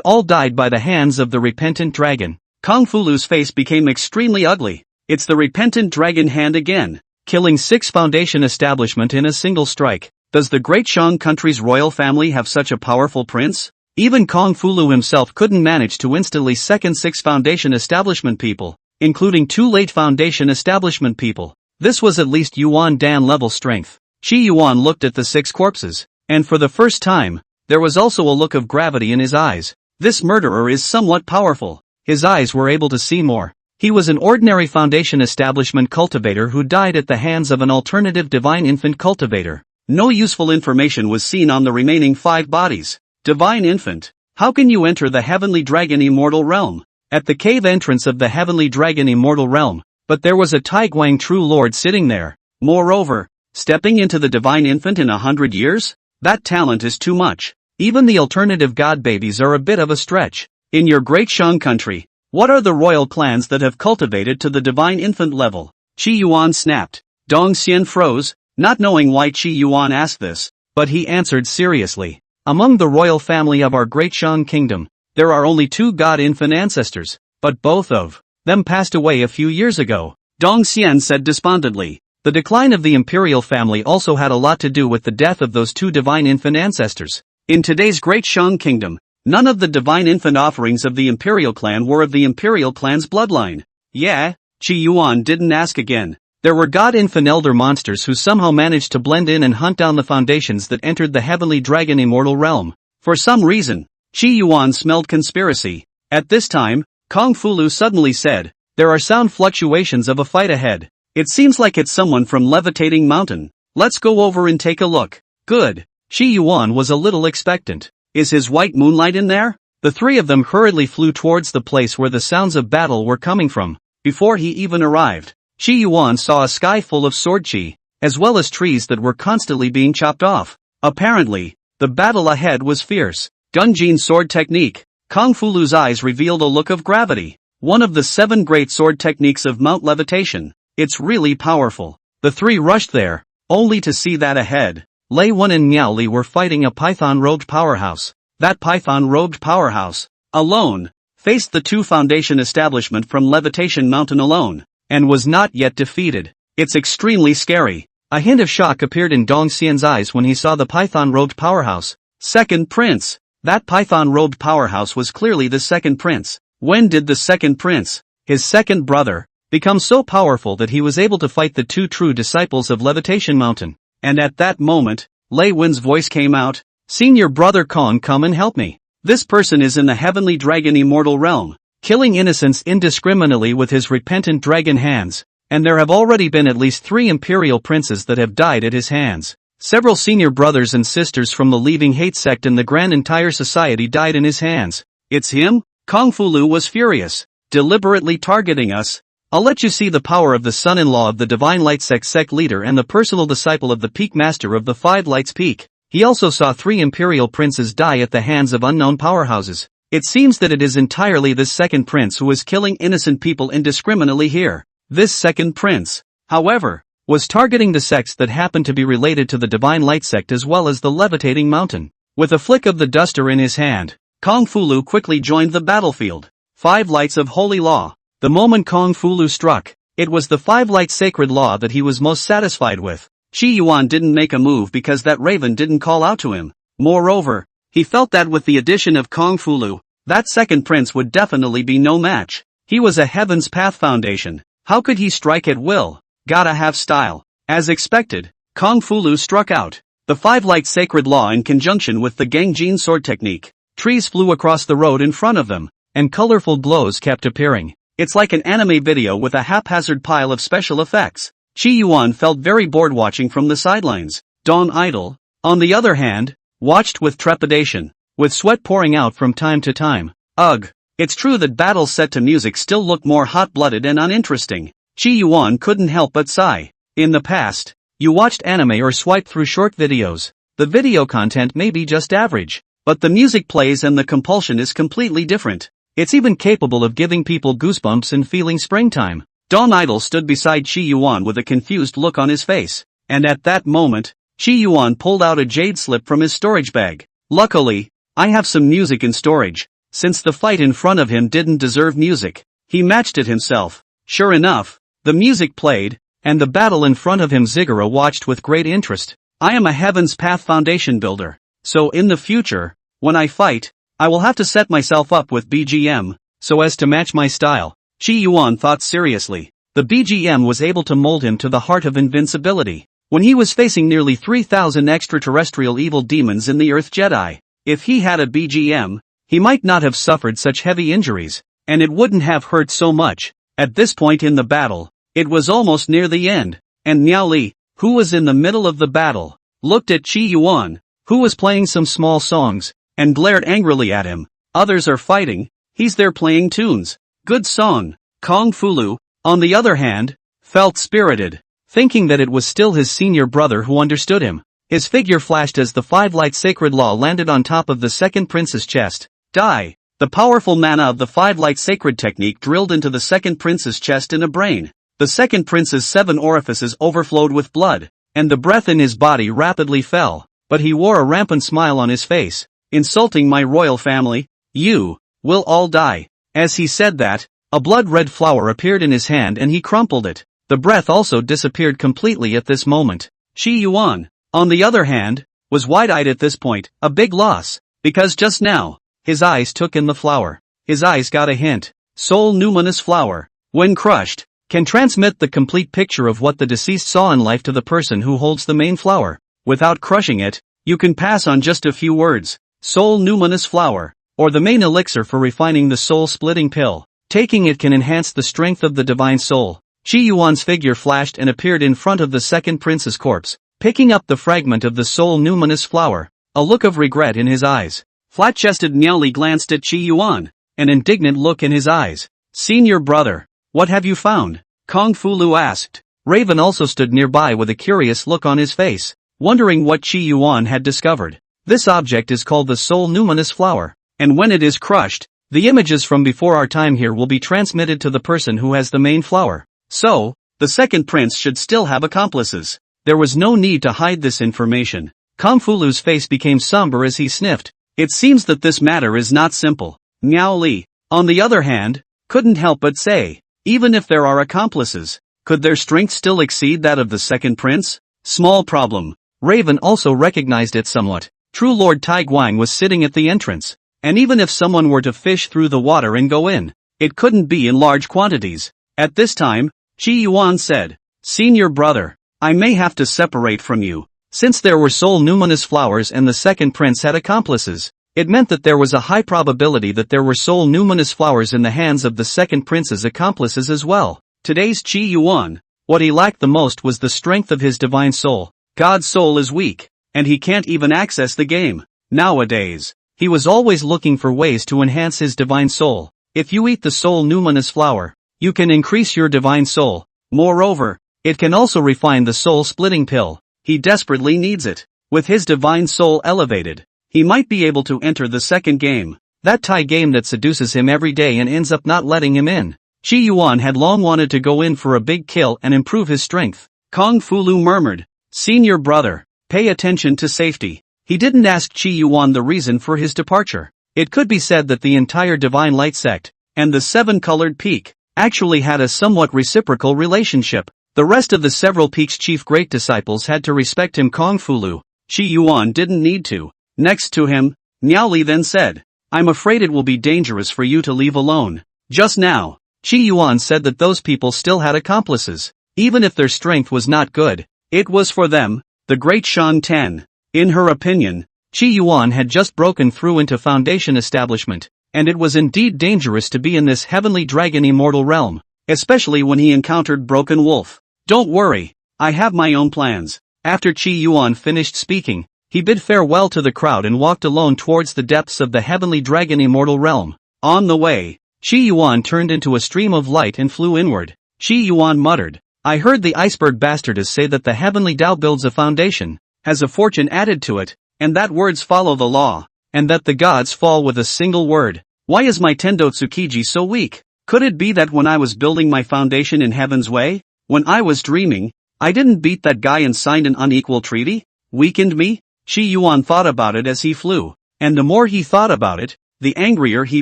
[SPEAKER 1] all died by the hands of the repentant dragon. Kung Fu Lu's face became extremely ugly. It's the repentant dragon hand again, killing 6 foundation establishment in a single strike. Does the Great Shang country's royal family have such a powerful prince? Even Kung Fu Lu himself couldn't manage to instantly second 6 foundation establishment people, including 2 late foundation establishment people. This was at least Yuan Dan level strength. Qi Yuan looked at the 6 corpses, and for the first time, there was also a look of gravity in his eyes. This murderer is somewhat powerful. His eyes were able to see more. He was an ordinary foundation establishment cultivator who died at the hands of an alternative divine infant cultivator. No useful information was seen on the remaining 5 bodies. Divine infant, how can you enter the heavenly dragon immortal realm? At the cave entrance of the heavenly dragon immortal realm, but there was a Taiguang true lord sitting there. Moreover, stepping into the divine infant in 100 years? That talent is too much. Even the alternative god babies are a bit of a stretch. In your Great Shang country, what are the royal clans that have cultivated to the divine infant level? Qi Yuan snapped. Dong Xian froze, not knowing why Qi Yuan asked this, but he answered seriously. Among the royal family of our Great Shang Kingdom, there are only 2 god infant ancestors, but both of them passed away a few years ago. Dong Xian said despondently. The decline of the imperial family also had a lot to do with the death of those 2 divine infant ancestors. In today's Great Shang Kingdom, none of the divine infant offerings of the imperial clan were of the imperial clan's bloodline. Yeah, Qi Yuan didn't ask again. There were god infant elder monsters who somehow managed to blend in and hunt down the foundations that entered the heavenly dragon immortal realm. For some reason, Qi Yuan smelled conspiracy. At this time, Kung Fu Lu suddenly said, "There are sound fluctuations of a fight ahead. It seems like it's someone from Levitating Mountain. Let's go over and take a look." Good. Qi Yuan was a little expectant. Is his white moonlight in there? The 3 of them hurriedly flew towards the place where the sounds of battle were coming from. Before he even arrived, Qi Yuan saw a sky full of sword chi, as well as trees that were constantly being chopped off. Apparently, the battle ahead was fierce. Gunjin sword technique. Kung Fu Lu's eyes revealed a look of gravity. One of the 7 great sword techniques of Mount Levitation. It's really powerful. The 3 rushed there, only to see that ahead, Lei Wen and Miao Li were fighting a python-robed powerhouse. That python-robed powerhouse, alone, faced the 2 foundation establishment from Levitation Mountain alone, and was not yet defeated. It's extremely scary. A hint of shock appeared in Dong Xian's eyes when he saw the python-robed powerhouse. Second prince. That python-robed powerhouse was clearly the second prince. When did the second prince, his second brother, become so powerful that he was able to fight the 2 true disciples of Levitation Mountain? And at that moment, Lei Wen's voice came out. "Senior brother Kong, come and help me. This person is in the heavenly dragon immortal realm, killing innocents indiscriminately with his repentant dragon hands, and there have already been at least 3 imperial princes that have died at his hands. Several senior brothers and sisters from the Leaving Hate sect and the grand entire society died in his hands. It's him?" Kung Fu Lu was furious. "Deliberately targeting us. I'll let you see the power of the son-in-law of the Divine Light sect leader and the personal disciple of the Peak Master of the 5 Lights Peak." He also saw 3 imperial princes die at the hands of unknown powerhouses. It seems that it is entirely this second prince who is killing innocent people indiscriminately here. This second prince, however, was targeting the sects that happened to be related to the Divine Light sect as well as the levitating mountain. With a flick of the duster in his hand, Kung Fu Lu quickly joined the battlefield. 5 lights of holy law. The moment Kung Fu Lu struck, it was the 5 light sacred law that he was most satisfied with. Qi Yuan didn't make a move because that raven didn't call out to him. Moreover, he felt that with the addition of Kung Fu Lu, that second prince would definitely be no match. He was a Heaven's Path foundation. How could he strike at will? Gotta have style. As expected, Kung Fu Lu struck out. The 5 light sacred law in conjunction with the Gangjin sword technique. Trees flew across the road in front of them, and colorful glows kept appearing. It's like an anime video with a haphazard pile of special effects. Qi Yuan felt very bored watching from the sidelines. Dawn Idol, on the other hand, watched with trepidation, with sweat pouring out from time to time. Ugh. It's true that battles set to music still look more hot-blooded and uninteresting. Qi Yuan couldn't help but sigh. In the past, you watched anime or swiped through short videos. The video content may be just average, but the music plays and the compulsion is completely different. It's even capable of giving people goosebumps and feeling springtime. Dawn Idol stood beside Qi Yuan with a confused look on his face, and at that moment, Qi Yuan pulled out a jade slip from his storage bag. Luckily, I have some music in storage. Since the fight in front of him didn't deserve music, he matched it himself. Sure enough, the music played, and the battle in front of him Ziggurat watched with great interest. I am a Heaven's Path foundation builder, so in the future, when I fight, I will have to set myself up with BGM, so as to match my style. Qi Yuan thought seriously. The BGM was able to mold him to the heart of invincibility. When he was facing nearly 3,000 extraterrestrial evil demons in the Earth Jedi, if he had a BGM, he might not have suffered such heavy injuries, and it wouldn't have hurt so much. At this point in the battle, it was almost near the end, and Miao Li, who was in the middle of the battle, looked at Qi Yuan, who was playing some small songs, and glared angrily at him. Others are fighting, he's there playing tunes. Good song. Kung Fu Lu, on the other hand, felt spirited, thinking that it was still his senior brother who understood him. His figure flashed as the 5 light sacred law landed on top of the second prince's chest. Die. The powerful mana of the 5 light sacred technique drilled into the second prince's chest in a brain. The second prince's 7 orifices overflowed with blood, and the breath in his body rapidly fell, but he wore a rampant smile on his face. Insulting my royal family? You will all die. As he said that, a blood-red flower appeared in his hand and he crumpled it. The breath also disappeared completely at this moment. Qi Yuan, on the other hand, was wide-eyed at this point, a big loss, because just now, his eyes took in the flower. His eyes got a hint. Soul Numinous flower, when crushed, can transmit the complete picture of what the deceased saw in life to the person who holds the main flower. Without crushing it, you can pass on just a few words. Soul Numinous flower, or the main elixir for refining the soul-splitting pill. Taking it can enhance the strength of the divine soul. Qi Yuan's figure flashed and appeared in front of the second prince's corpse, picking up the fragment of the soul numinous flower, a look of regret in his eyes. Flat-chested Miao Li glanced at Qi Yuan, an indignant look in his eyes. Senior brother, what have you found? Kung Fu Lu asked. Raven also stood nearby with a curious look on his face, wondering what Qi Yuan had discovered. This object is called the soul numinous flower, and when it is crushed, the images from before our time here will be transmitted to the person who has the main flower. So, the second prince should still have accomplices. There was no need to hide this information. Kung Fu Lu's face became somber as he sniffed. It seems that this matter is not simple. Miao Li, on the other hand, couldn't help but say, even if there are accomplices, could their strength still exceed that of the second prince? Small problem. Raven also recognized it somewhat. True Lord Tai Guang was sitting at the entrance, and even if someone were to fish through the water and go in, it couldn't be in large quantities. At this time, Qi Yuan said, Senior brother, I may have to separate from you. Since there were soul numinous flowers and the second prince had accomplices, it meant that there was a high probability that there were soul numinous flowers in the hands of the second prince's accomplices as well. Today's Qi Yuan, what he lacked the most was the strength of his divine soul. God's soul is weak, and he can't even access the game. Nowadays, he was always looking for ways to enhance his divine soul. If you eat the soul numinous flower, you can increase your divine soul. Moreover, it can also refine the soul-splitting pill. He desperately needs it. With his divine soul elevated, he might be able to enter the second game. That Thai game that seduces him every day and ends up not letting him in. Chi Yuan had long wanted to go in for a big kill and improve his strength. Kung Fu Lu murmured, "Senior brother, pay attention to safety." He didn't ask Chi Yuan the reason for his departure. It could be said that the entire Divine Light sect, and the seven-colored peak, actually had a somewhat reciprocal relationship. The rest of the several peaks' chief great disciples had to respect him. Kung Fu Lu. Chi Yuan didn't need to. Next to him, Miao Li then said, "I'm afraid it will be dangerous for you to leave alone." Just now, Chi Yuan said that those people still had accomplices. Even if their strength was not good, it was for them, the great Shan Ten. In her opinion, Chi Yuan had just broken through into Foundation establishment, and it was indeed dangerous to be in this heavenly dragon immortal realm, especially when he encountered Broken Wolf. "Don't worry, I have my own plans." After Chi Yuan finished speaking, he bid farewell to the crowd and walked alone towards the depths of the heavenly dragon immortal realm. On the way, Chi Yuan turned into a stream of light and flew inward. Chi Yuan muttered, "I heard the iceberg bastardess say that the heavenly Tao builds a foundation, has a fortune added to it, and that words follow the law, and that the gods fall with a single word. Why is my Tendo Tsukiji so weak? Could it be that when I was building my foundation in heaven's way, when I was dreaming, I didn't beat that guy and signed an unequal treaty? Weakened me?" Chi Yuan thought about it as he flew, and the more he thought about it, the angrier he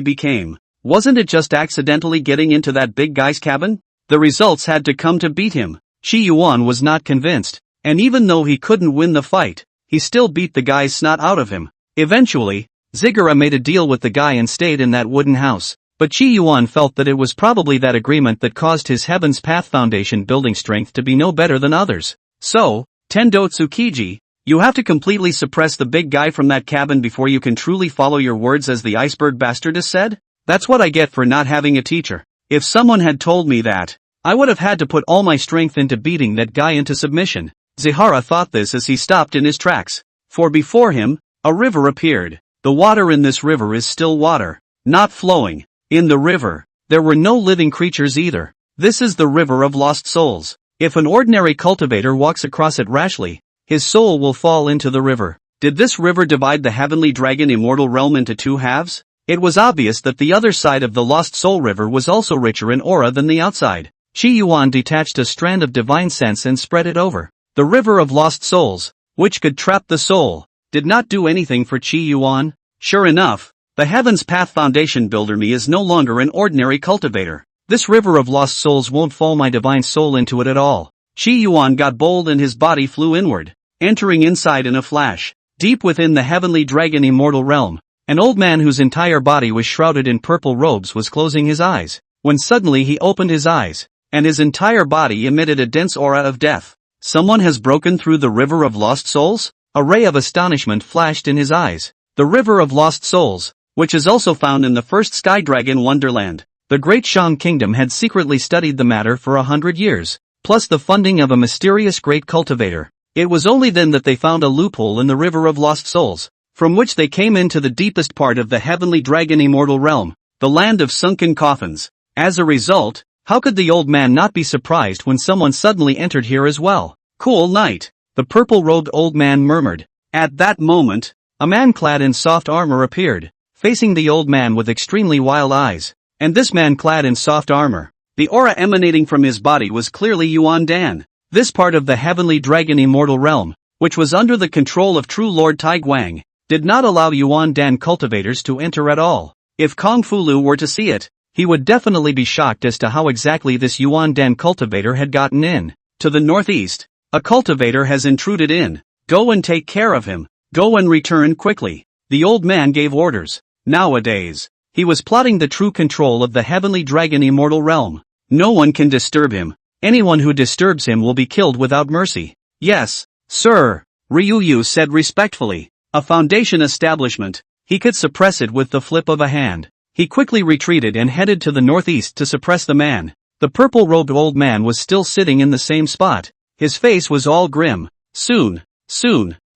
[SPEAKER 1] became. Wasn't it just accidentally getting into that big guy's cabin? The results had to come to beat him. Chi Yuan was not convinced, and even though he couldn't win the fight, he still beat the guy's snot out of him. Eventually, Ziggurat made a deal with the guy and stayed in that wooden house, but Chi Yuan felt that it was probably that agreement that caused his Heaven's Path Foundation building strength to be no better than others. So, Tendo Tsukiji, you have to completely suppress the big guy from that cabin before you can truly follow your words, as the iceberg bastardess said? That's what I get for not having a teacher. If someone had told me that, I would have had to put all my strength into beating that guy into submission. Zihara thought this as he stopped in his tracks. For before him, a river appeared. The water in this river is still water, not flowing. In the river, there were no living creatures either. This is the river of lost souls. If an ordinary cultivator walks across it rashly, his soul will fall into the river. Did this river divide the heavenly dragon immortal realm into two halves? It was obvious that the other side of the Lost Soul River was also richer in aura than the outside. Chi Yuan detached a strand of divine sense and spread it over. The river of lost souls, which could trap the soul, did not do anything for Chi Yuan. Sure enough, the Heaven's Path Foundation builder me is no longer an ordinary cultivator. This river of lost souls won't fall my divine soul into it at all. Chi Yuan got bold and his body flew inward, entering inside in a flash. Deep within the heavenly dragon immortal realm, an old man whose entire body was shrouded in purple robes was closing his eyes, when suddenly he opened his eyes, and his entire body emitted a dense aura of death. Someone has broken through the river of lost souls? A ray of astonishment flashed in his eyes. The river of lost souls, which is also found in the first Sky Dragon Wonderland. The Great Shang Kingdom had secretly studied the matter for 100 years, plus the funding of a mysterious great cultivator. It was only then that they found a loophole in the river of lost souls, from which they came into the deepest part of the heavenly dragon immortal realm, the land of sunken coffins. As a result, how could the old man not be surprised when someone suddenly entered here as well? "Cool night," the purple-robed old man murmured. At that moment, a man clad in soft armor appeared, facing the old man with extremely wild eyes. And this man clad in soft armor, the aura emanating from his body was clearly Yuan Dan. This part of the heavenly dragon immortal realm, which was under the control of true Lord Tai Guang, did not allow Yuan Dan cultivators to enter at all. If Kung Fu Lu were to see it, he would definitely be shocked as to how exactly this Yuan Dan cultivator had gotten in. To the northeast, a cultivator has intruded in. Go and take care of him. Go and return quickly. The old man gave orders. Nowadays, he was plotting the true control of the heavenly dragon immortal realm. No one can disturb him. Anyone who disturbs him will be killed without mercy. Yes, sir, Ryuyu said respectfully. A foundation establishment, he could suppress it with the flip of a hand. He quickly retreated and headed to the northeast to suppress the man. The purple-robed old man was still sitting in the same spot. His face was all grim. Soon,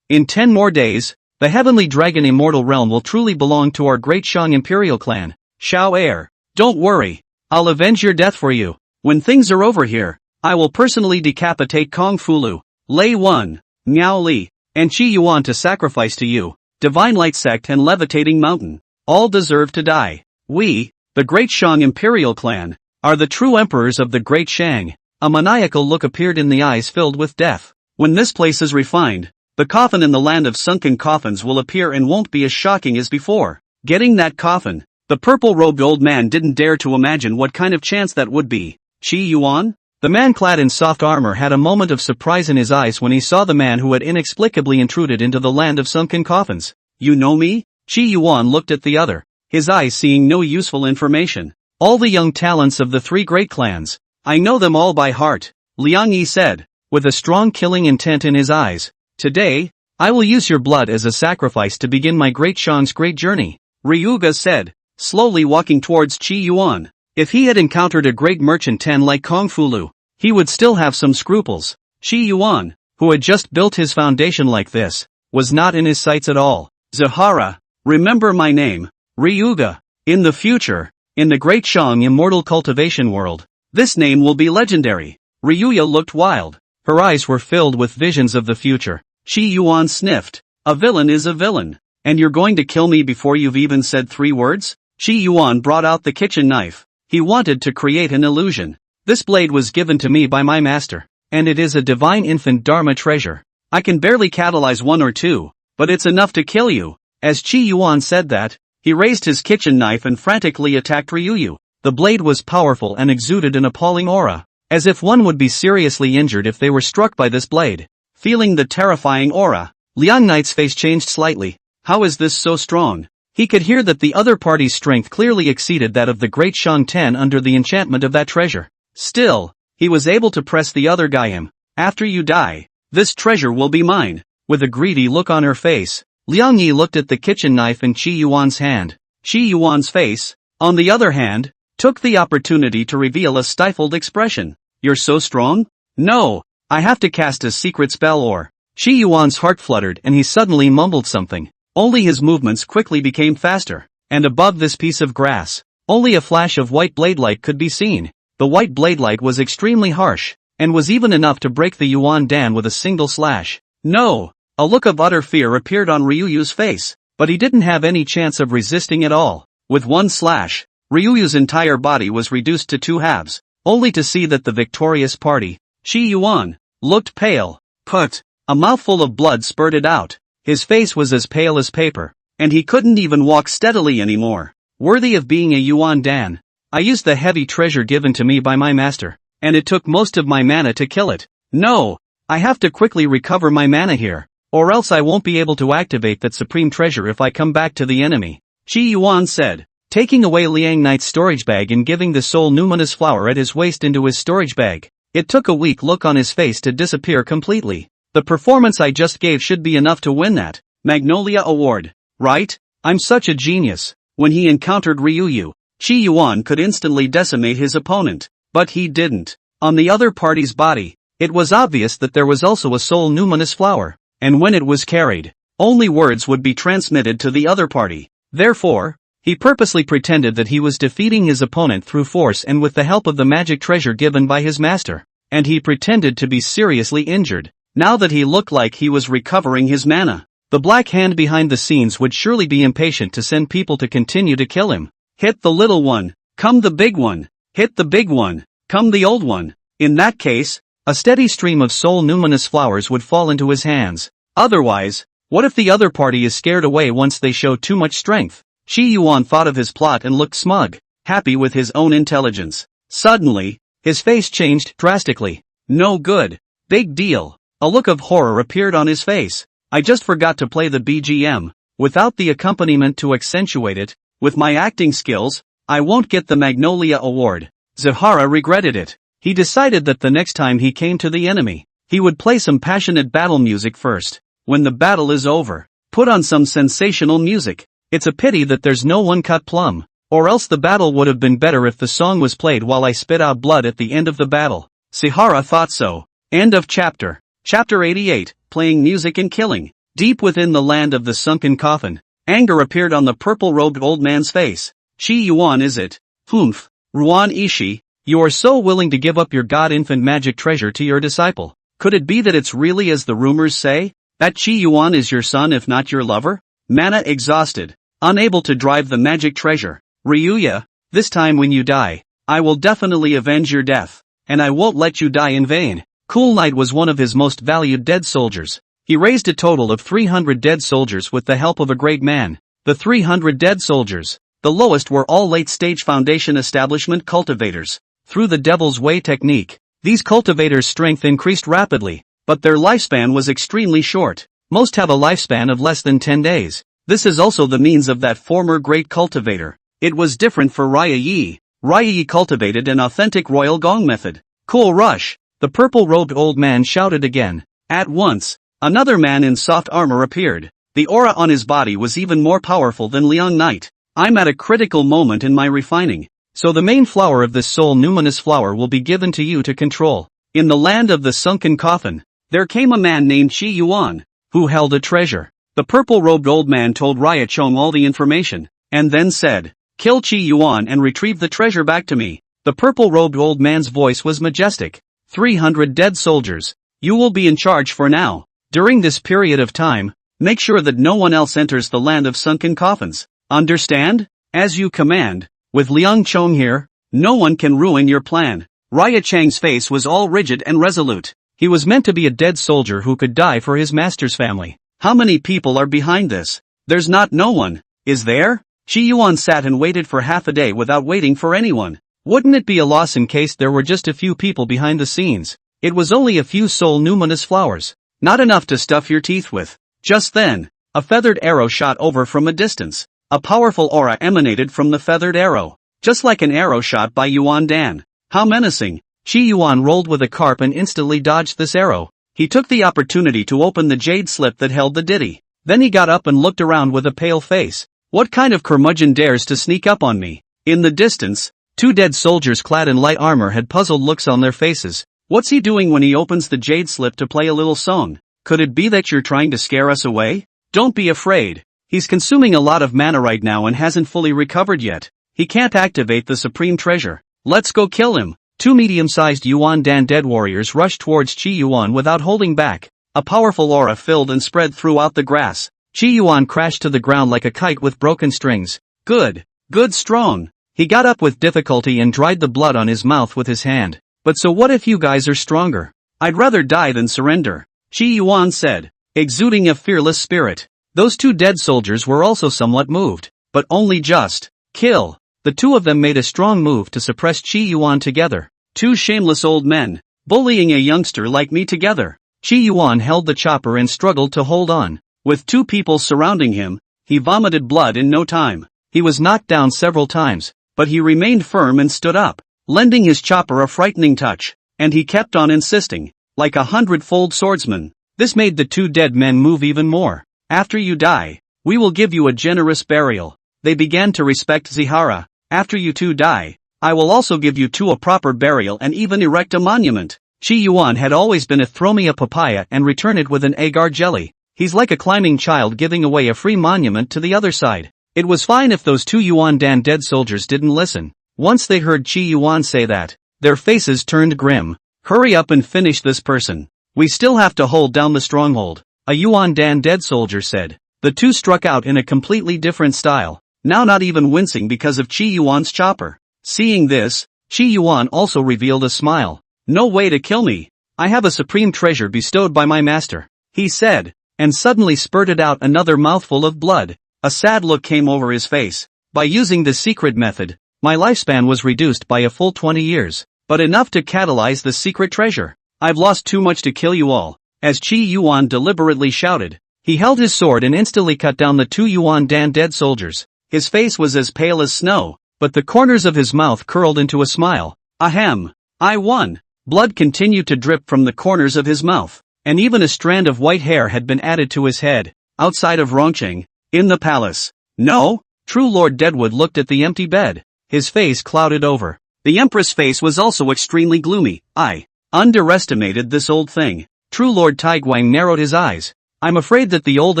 [SPEAKER 1] in 10 more days, the heavenly dragon immortal realm will truly belong to our great Shang imperial clan. Xiao Heir, don't worry, I'll avenge your death for you. When things are over here, I will personally decapitate Kung Fu Lu, Lei Wen, Miao Li, and Qi Yuan to sacrifice to you, Divine Light Sect and Levitating Mountain. All deserve to die. We, the Great Shang Imperial Clan, are the true emperors of the Great Shang. A maniacal look appeared in the eyes filled with death. When this place is refined, the coffin in the land of sunken coffins will appear and won't be as shocking as before. Getting that coffin, the purple-robed old man didn't dare to imagine what kind of chance that would be. Qi Yuan? The man clad in soft armor had a moment of surprise in his eyes when he saw the man who had inexplicably intruded into the land of sunken coffins. You know me? Qi Yuan looked at the other, his eyes seeing no useful information. All the young talents of the three great clans. I know them all by heart, Liang Yi said, with a strong killing intent in his eyes. Today, I will use your blood as a sacrifice to begin my Great Shang's great journey, Ryuga said, slowly walking towards Qi Yuan. If he had encountered a great merchant Tan like Kong Fulu, he would still have some scruples. Qi Yuan, who had just built his foundation like this, was not in his sights at all. Zahara, remember my name, Ryuga. In the future, in the Great Shang Immortal Cultivation World, this name will be legendary. Ryuya looked wild. Her eyes were filled with visions of the future. Qi Yuan sniffed. A villain is a villain. And you're going to kill me before you've even said 3 words? Qi Yuan brought out the kitchen knife. He wanted to create an illusion. This blade was given to me by my master, and it is a divine infant Dharma treasure. I can barely catalyze 1 or 2, but it's enough to kill you. As Qi Yuan said that, he raised his kitchen knife and frantically attacked Ryuyu. The blade was powerful and exuded an appalling aura, as if one would be seriously injured if they were struck by this blade. Feeling the terrifying aura, Liang Knight's face changed slightly. How is this so strong? He could hear that the other party's strength clearly exceeded that of the Great Shang Ten under the enchantment of that treasure. Still, he was able to press the other guy him. After you die, this treasure will be mine. With a greedy look on her face, Liang Yi looked at the kitchen knife in Qi Yuan's hand. Qi Yuan's face, on the other hand, took the opportunity to reveal a stifled expression. You're so strong? No, I have to cast a secret spell or... Qi Yuan's heart fluttered and he suddenly mumbled something. Only his movements quickly became faster, and above this piece of grass, only a flash of white blade light could be seen. The white blade light was extremely harsh, and was even enough to break the Yuan Dan with a single slash. No! A look of utter fear appeared on Ryuyu's face, but he didn't have any chance of resisting at all. With one slash, Ryuyu's entire body was reduced to 2 halves, only to see that the victorious party, Qi Yuan, looked pale. Put! A mouthful of blood spurted out. His face was as pale as paper, and he couldn't even walk steadily anymore. Worthy of being a Yuan Dan. I used the heavy treasure given to me by my master, and it took most of my mana to kill it. No! I have to quickly recover my mana here, or else I won't be able to activate that supreme treasure if I come back to the enemy, Qi Yuan said, taking away Liang Knight's storage bag and giving the soul numinous flower at his waist into his storage bag. It took a weak look on his face to disappear completely. The performance I just gave should be enough to win that Magnolia Award, right? I'm such a genius. When he encountered Ryuyu, Qi Yuan could instantly decimate his opponent, but he didn't. On the other party's body, it was obvious that there was also a soul numinous flower, and when it was carried, only words would be transmitted to the other party. Therefore, he purposely pretended that he was defeating his opponent through force and with the help of the magic treasure given by his master, and he pretended to be seriously injured. Now that he looked like he was recovering his mana, the black hand behind the scenes would surely be impatient to send people to continue to kill him. Hit the little one, come the big one. Hit the big one, come the old one. In that case, a steady stream of soul numinous flowers would fall into his hands. Otherwise, what if the other party is scared away once they show too much strength? Qi Yuan thought of his plot and looked smug, happy with his own intelligence. Suddenly, his face changed drastically. No good. Big deal. A look of horror appeared on his face. I just forgot to play the BGM. Without the accompaniment to accentuate it, with my acting skills, I won't get the Magnolia Award. Zahara regretted it. He decided that the next time he came to the enemy, he would play some passionate battle music first. When the battle is over, put on some sensational music. It's a pity that there's no One Cut Plum, or else the battle would have been better if the song was played while I spit out blood at the end of the battle. Zahara thought so. End of chapter. Chapter 88, Playing Music and Killing. Deep within the land of the sunken coffin, anger appeared on the purple-robed old man's face. Qi Yuan is it? Humph. Ruan Ishi, you are so willing to give up your god-infant magic treasure to your disciple. Could it be that it's really as the rumors say? That Qi Yuan is your son if not your lover? Mana exhausted. Unable to drive the magic treasure. Ryuya, this time when you die, I will definitely avenge your death. And I won't let you die in vain. Cool Knight was one of his most valued dead soldiers. He raised a total of 300 dead soldiers with the help of a great man. The 300 dead soldiers. The lowest were all late-stage Foundation establishment cultivators. Through the Devil's Way technique, these cultivators' strength increased rapidly, but their lifespan was extremely short. Most have a lifespan of less than 10 days. This is also the means of that former great cultivator. It was different for Raya Yi. Raya Yi cultivated an authentic royal gong method. Cool rush! The purple-robed old man shouted again. At once, another man in soft armor appeared. The aura on his body was even more powerful than Liang Knight. I'm at a critical moment in my refining. So the main flower of this soul numinous flower will be given to you to control. In the land of the sunken coffin, there came a man named Qi Yuan, who held a treasure. The purple-robed old man told Raya Chong all the information, and then said, kill Qi Yuan and retrieve the treasure back to me. The purple-robed old man's voice was majestic. 300 dead soldiers. You will be in charge for now. During this period of time, make sure that no one else enters the land of sunken coffins. Understand? As you command. With Liang Chong here, no one can ruin your plan. Raya Chang's face was all rigid and resolute. He was meant to be a dead soldier who could die for his master's family. How many people are behind this? There's not no one, is there? Qi Yuan sat and waited for half a day without waiting for anyone. Wouldn't it be a loss in case there were just a few people behind the scenes? It was only a few soul numinous flowers. Not enough to stuff your teeth with. Just then, a feathered arrow shot over from a distance. A powerful aura emanated from the feathered arrow. Just like an arrow shot by Yuan Dan. How menacing. Qi Yuan rolled with a carp and instantly dodged this arrow. He took the opportunity to open the jade slip that held the ditty. Then he got up and looked around with a pale face. What kind of curmudgeon dares to sneak up on me? In the distance, 2 dead soldiers clad in light armor had puzzled looks on their faces. What's he doing when he opens the jade slip to play a little song? Could it be that you're trying to scare us away? Don't be afraid. He's consuming a lot of mana right now and hasn't fully recovered yet. He can't activate the supreme treasure. Let's go kill him. 2 medium-sized Yuan Dan dead warriors rushed towards Qi Yuan without holding back. A powerful aura filled and spread throughout the grass. Qi Yuan crashed to the ground like a kite with broken strings. Good strong. He got up with difficulty and dried the blood on his mouth with his hand. But so what if you guys are stronger? I'd rather die than surrender, Qi Yuan said, exuding a fearless spirit. Those 2 dead soldiers were also somewhat moved, but only just. Kill. The 2 of them made a strong move to suppress Qi Yuan together. 2 shameless old men, bullying a youngster like me together. Qi Yuan held the chopper and struggled to hold on. With 2 people surrounding him, he vomited blood in no time. He was knocked down several times, but he remained firm and stood up, lending his chopper a frightening touch, and he kept on insisting, like a 100-fold swordsman. This made the 2 dead men move even more. After you die, we will give you a generous burial. They began to respect Zihara. After you 2 die, I will also give you 2 a proper burial and even erect a monument. Qi Yuan had always been a throw me a papaya and return it with an agar jelly. He's like a climbing child giving away a free monument to the other side. It was fine if those 2 Yuan Dan dead soldiers didn't listen. Once they heard Qi Yuan say that, their faces turned grim. Hurry up and finish this person. We still have to hold down the stronghold, a Yuan Dan dead soldier said. The 2 struck out in a completely different style, now not even wincing because of Qi Yuan's chopper. Seeing this, Qi Yuan also revealed a smile. No way to kill me. I have a supreme treasure bestowed by my master, he said, and suddenly spurted out another mouthful of blood. A sad look came over his face. By using the secret method, my lifespan was reduced by a full 20 years, but enough to catalyze the secret treasure. I've lost too much to kill you all. As Qi Yuan deliberately shouted, he held his sword and instantly cut down the 2 Yuan Dan dead soldiers. His face was as pale as snow, but the corners of his mouth curled into a smile. Ahem. I won. Blood continued to drip from the corners of his mouth, and even a strand of white hair had been added to his head. Outside of Rongqing, in the palace. No? True Lord Deadwood looked at the empty bed. His face clouded over. The Empress' face was also extremely gloomy. I underestimated this old thing. True Lord Taiguang narrowed his eyes. I'm afraid that the old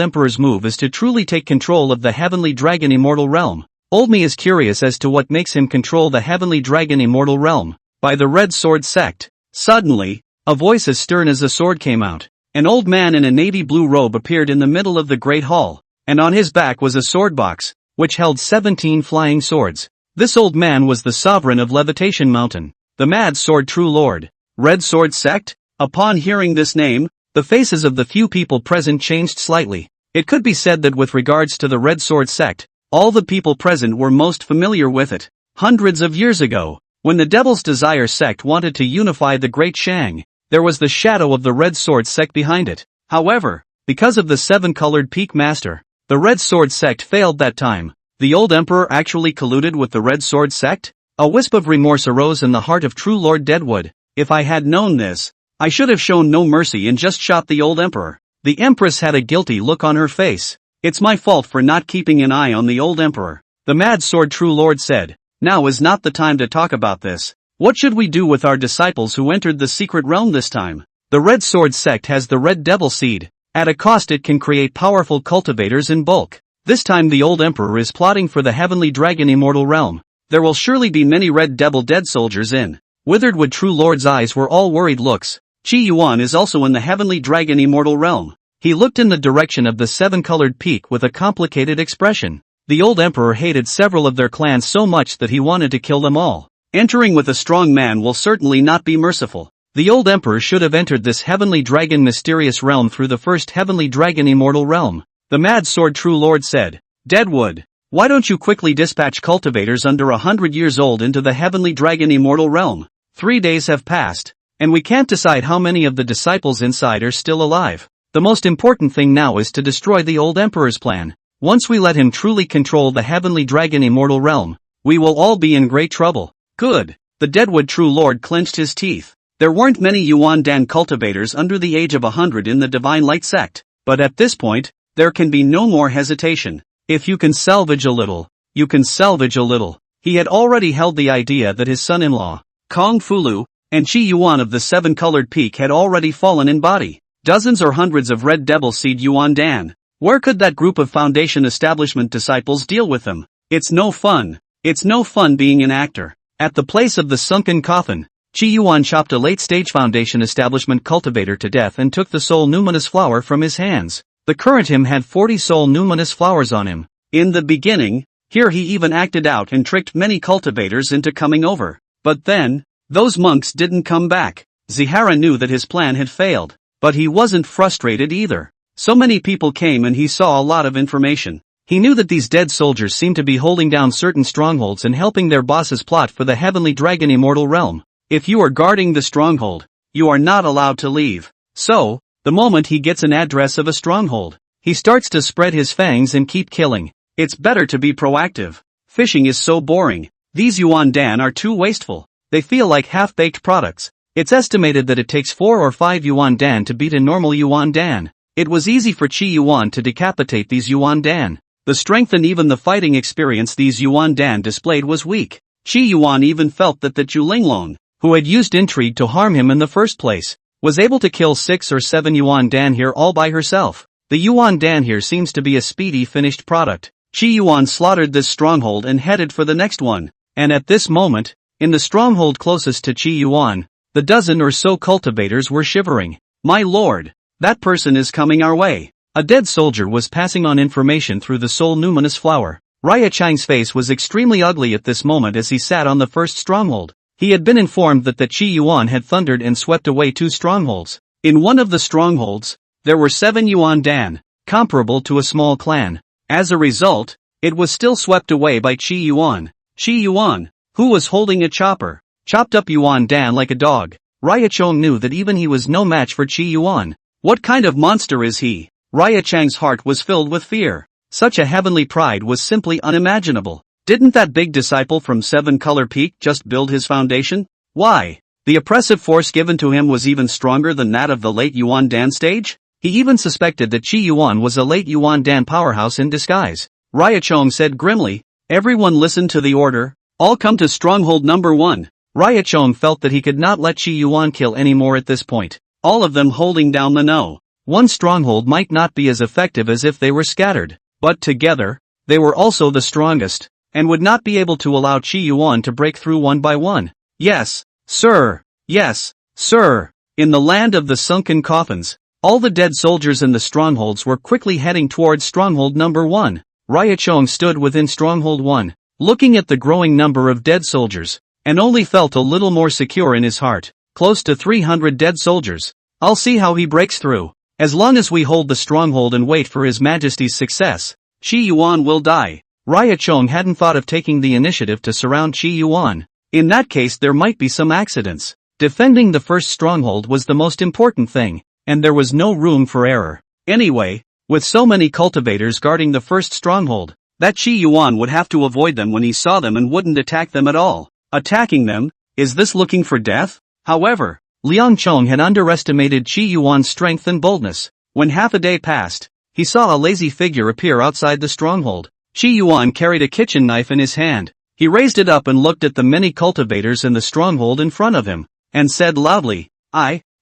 [SPEAKER 1] Emperor's move is to truly take control of the Heavenly Dragon Immortal Realm. Old me is curious as to what makes him control the Heavenly Dragon Immortal Realm. By the Red Sword Sect. Suddenly, a voice as stern as a sword came out. An old man in a navy blue robe appeared in the middle of the great hall, and on his back was a sword box, which held 17 flying swords. This old man was the sovereign of Levitation Mountain, the Mad Sword True Lord. Red Sword Sect? Upon hearing this name, the faces of the few people present changed slightly. It could be said that with regards to the Red Sword Sect, all the people present were most familiar with it. Hundreds of years ago, when the Devil's Desire sect wanted to unify the Great Shang, there was the shadow of the Red Sword sect behind it. However, because of the 7-colored peak master, the Red Sword sect failed that time. The old emperor actually colluded with the Red Sword sect? A wisp of remorse arose in the heart of true Lord Deadwood. If I had known this, I should have shown no mercy and just shot the old emperor. The empress had a guilty look on her face. It's my fault for not keeping an eye on the old emperor. The Mad Sword True Lord said, now is not the time to talk about this. What should we do with our disciples who entered the secret realm this time? The Red Sword sect has the Red Devil seed. At a cost it can create powerful cultivators in bulk. This time the old emperor is plotting for the Heavenly Dragon Immortal Realm. There will surely be many Red Devil dead soldiers in. Witheredwood True Lord's eyes were all worried looks. Qi Yuan is also in the Heavenly Dragon Immortal Realm. He looked in the direction of the 7-colored peak with a complicated expression. The old emperor hated several of their clans so much that he wanted to kill them all. Entering with a strong man will certainly not be merciful. The old emperor should have entered this Heavenly Dragon mysterious realm through the first Heavenly Dragon Immortal Realm. The Mad Sword True Lord said, Deadwood, why don't you quickly dispatch cultivators under 100 years old into the Heavenly Dragon Immortal Realm? 3 days have passed, and we can't decide how many of the disciples inside are still alive. The most important thing now is to destroy the old emperor's plan. Once we let him truly control the Heavenly Dragon Immortal Realm, we will all be in great trouble. Good. The Deadwood True Lord clenched his teeth. There weren't many Yuan Dan cultivators under the age of 100 in the Divine Light sect, but at this point, there can be no more hesitation. If you can salvage a little, you can salvage a little. He had already held the idea that his son-in-law, Kong Fulu, and Qi Yuan of the 7-colored peak had already fallen in body. Dozens or hundreds of Red Devil seed Yuan Dan. Where could that group of Foundation Establishment disciples deal with them? It's no fun. It's no fun being an actor. At the place of the sunken coffin, Qi Yuan chopped a late-stage Foundation Establishment cultivator to death and took the soul numinous flower from his hands. The current him had 40 soul numinous flowers on him. In the beginning, here he even acted out and tricked many cultivators into coming over. But then, those monks didn't come back. Zihara knew that his plan had failed, but he wasn't frustrated either. So many people came and he saw a lot of information. He knew that these dead soldiers seemed to be holding down certain strongholds and helping their bosses plot for the Heavenly Dragon Immortal Realm. If you are guarding the stronghold, you are not allowed to leave. So, the moment he gets an address of a stronghold, he starts to spread his fangs and keep killing. It's better to be proactive. Fishing is so boring. These Yuan Dan are too wasteful. They feel like half-baked products. It's estimated that it takes 4 or 5 Yuan Dan to beat a normal Yuan Dan. It was easy for Qi Yuan to decapitate these Yuan Dan. The strength and even the fighting experience these Yuan Dan displayed was weak. Qi Yuan even felt that the Julinglong, who had used intrigue to harm him in the first place, was able to kill 6 or 7 Yuan Dan here all by herself. The Yuan Dan here seems to be a speedy finished product. Qi Yuan slaughtered this stronghold and headed for the next one. And at this moment, in the stronghold closest to Qi Yuan, the dozen or so cultivators were shivering. My lord, that person is coming our way. A dead soldier was passing on information through the soul numinous flower. Raya Chang's face was extremely ugly at this moment as he sat on the first stronghold. He had been informed that the Qi Yuan had thundered and swept away 2 strongholds. In one of the strongholds, there were 7 Yuan Dan, comparable to a small clan. As a result, it was still swept away by Qi Yuan. Qi Yuan, who was holding a chopper, chopped up Yuan Dan like a dog. Raya Chong knew that even he was no match for Qi Yuan. What kind of monster is he? Raya Chang's heart was filled with fear. Such a heavenly pride was simply unimaginable. Didn't that big disciple from 7-Color Peak just build his foundation? Why? The oppressive force given to him was even stronger than that of the late Yuan Dan stage? He even suspected that Qi Yuan was a late Yuan Dan powerhouse in disguise. Raya Chong said grimly, everyone listen to the order. All come to stronghold number 1. Raya Chong felt that he could not let Qi Yuan kill any more at this point. All of them holding down the no. One stronghold might not be as effective as if they were scattered, but together, they were also the strongest, and would not be able to allow Qi Yuan to break through one by one. Yes, sir. Yes, sir. In the land of the sunken coffins, All the dead soldiers in the strongholds were quickly heading towards stronghold number 1. Ryachong stood within stronghold 1, looking at the growing number of dead soldiers, and only felt a little more secure in his heart. Close to 300 dead soldiers. I'll see how he breaks through. As long as we hold the stronghold and wait for His Majesty's success, Qi Yuan will die. Ryachong hadn't thought of taking the initiative to surround Qi Yuan. In that case there might be some accidents. Defending the first stronghold was the most important thing, and there was no room for error. Anyway, with so many cultivators guarding the first stronghold, that Qi Yuan would have to avoid them when he saw them and wouldn't attack them at all. Attacking them? Is this looking for death? However, Liang Chong had underestimated Qi Yuan's strength and boldness. When half a day passed, he saw a lazy figure appear outside the stronghold. Qi Yuan carried a kitchen knife in his hand. He raised it up and looked at the many cultivators in the stronghold in front of him, and said loudly,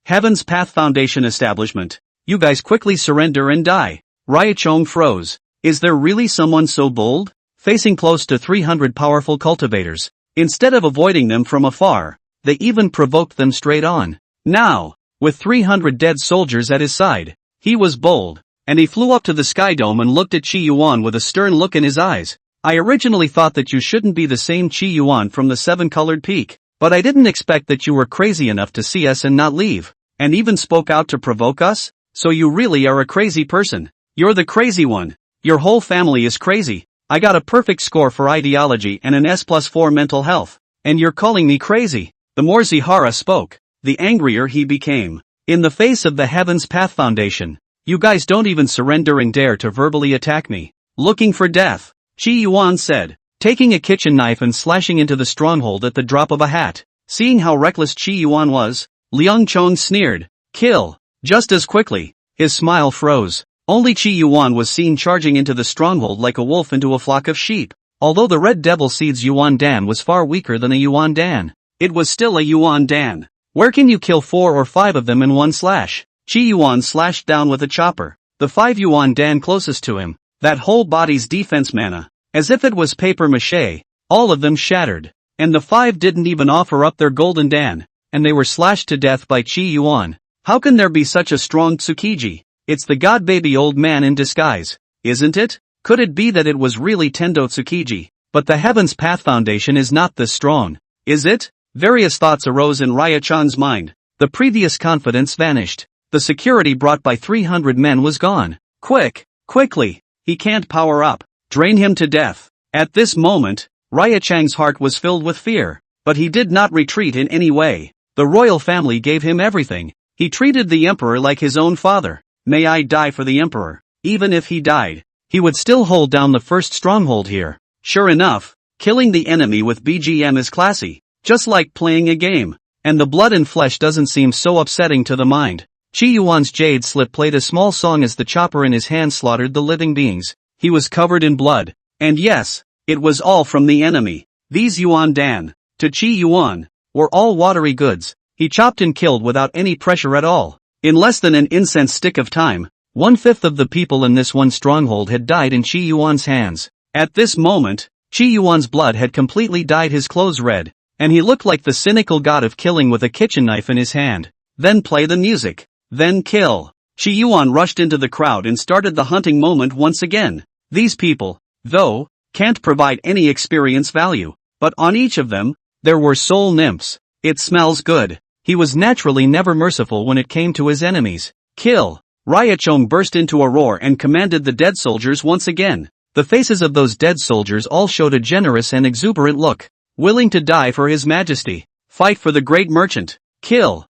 [SPEAKER 1] Heaven's Path Foundation Establishment. You guys quickly surrender and die. Ryachong froze. Is there really someone so bold? Facing close to 300 powerful cultivators, instead of avoiding them from afar, they even provoked them straight on. Now, with 300 dead soldiers at his side, he was bold, and he flew up to the sky dome and looked at Qi Yuan with a stern look in his eyes. I originally thought that you shouldn't be the same Qi Yuan from the seven-colored peak, but I didn't expect that you were crazy enough to see us and not leave, and even spoke out to provoke us? So you really are a crazy person. You're the crazy one. Your whole family is crazy. I got a perfect score for ideology and an S+4 mental health, and you're calling me crazy. The more Zihara spoke, the angrier he became. In the face of the Heaven's Path Foundation, you guys don't even surrender and dare to verbally attack me. Looking for death, Qi Yuan said, taking a kitchen knife and slashing into the stronghold at the drop of a hat. Seeing how reckless Qi Yuan was, Liang Chong sneered, kill. Just as quickly, his smile froze. Only Qi Yuan was seen charging into the stronghold like a wolf into a flock of sheep. Although the Red Devil Seed's Yuan Dan was far weaker than a Yuan Dan, it was still a Yuan Dan. Where can you kill 4 or 5 of them in one slash? Qi Yuan slashed down with a chopper. The 5 Yuan Dan closest to him, that whole body's defense mana, as if it was paper mache, all of them shattered. And the 5 didn't even offer up their golden Dan, and they were slashed to death by Qi Yuan. How can there be such a strong Tsukiji? It's the god-baby old man in disguise, isn't it? Could it be that it was really Tendo Tsukiji? But the Heaven's Path Foundation is not this strong, is it? Various thoughts arose in Ryachan's mind. The previous confidence vanished. The security brought by 300 men was gone. Quickly! He can't power up. Drain him to death. At this moment, Ryachang's heart was filled with fear, but he did not retreat in any way. The royal family gave him everything. He treated the emperor like his own father. May I die for the emperor. Even if he died, he would still hold down the first stronghold here. Sure enough, killing the enemy with BGM is classy. Just like playing a game. And the blood and flesh doesn't seem so upsetting to the mind. Qi Yuan's jade slip played a small song as the chopper in his hand slaughtered the living beings. He was covered in blood. And yes, it was all from the enemy. These Yuan Dan, to Qi Yuan, were all watery goods. He chopped and killed without any pressure at all. In less than an incense stick of time, 1/5 of the people in this one stronghold had died in Qi Yuan's hands. At this moment, Qi Yuan's blood had completely dyed his clothes red, and he looked like the cynical god of killing with a kitchen knife in his hand. Then play the music. Then kill. Qi Yuan rushed into the crowd and started the hunting moment once again. These people, though, can't provide any experience value, but on each of them, there were soul nymphs. It smells good. He was naturally never merciful when it came to his enemies. Kill. Ryachong burst into a roar and commanded the dead soldiers once again. The faces of those dead soldiers all showed a generous and exuberant look. Willing to die for His Majesty. Fight for the great merchant. Kill.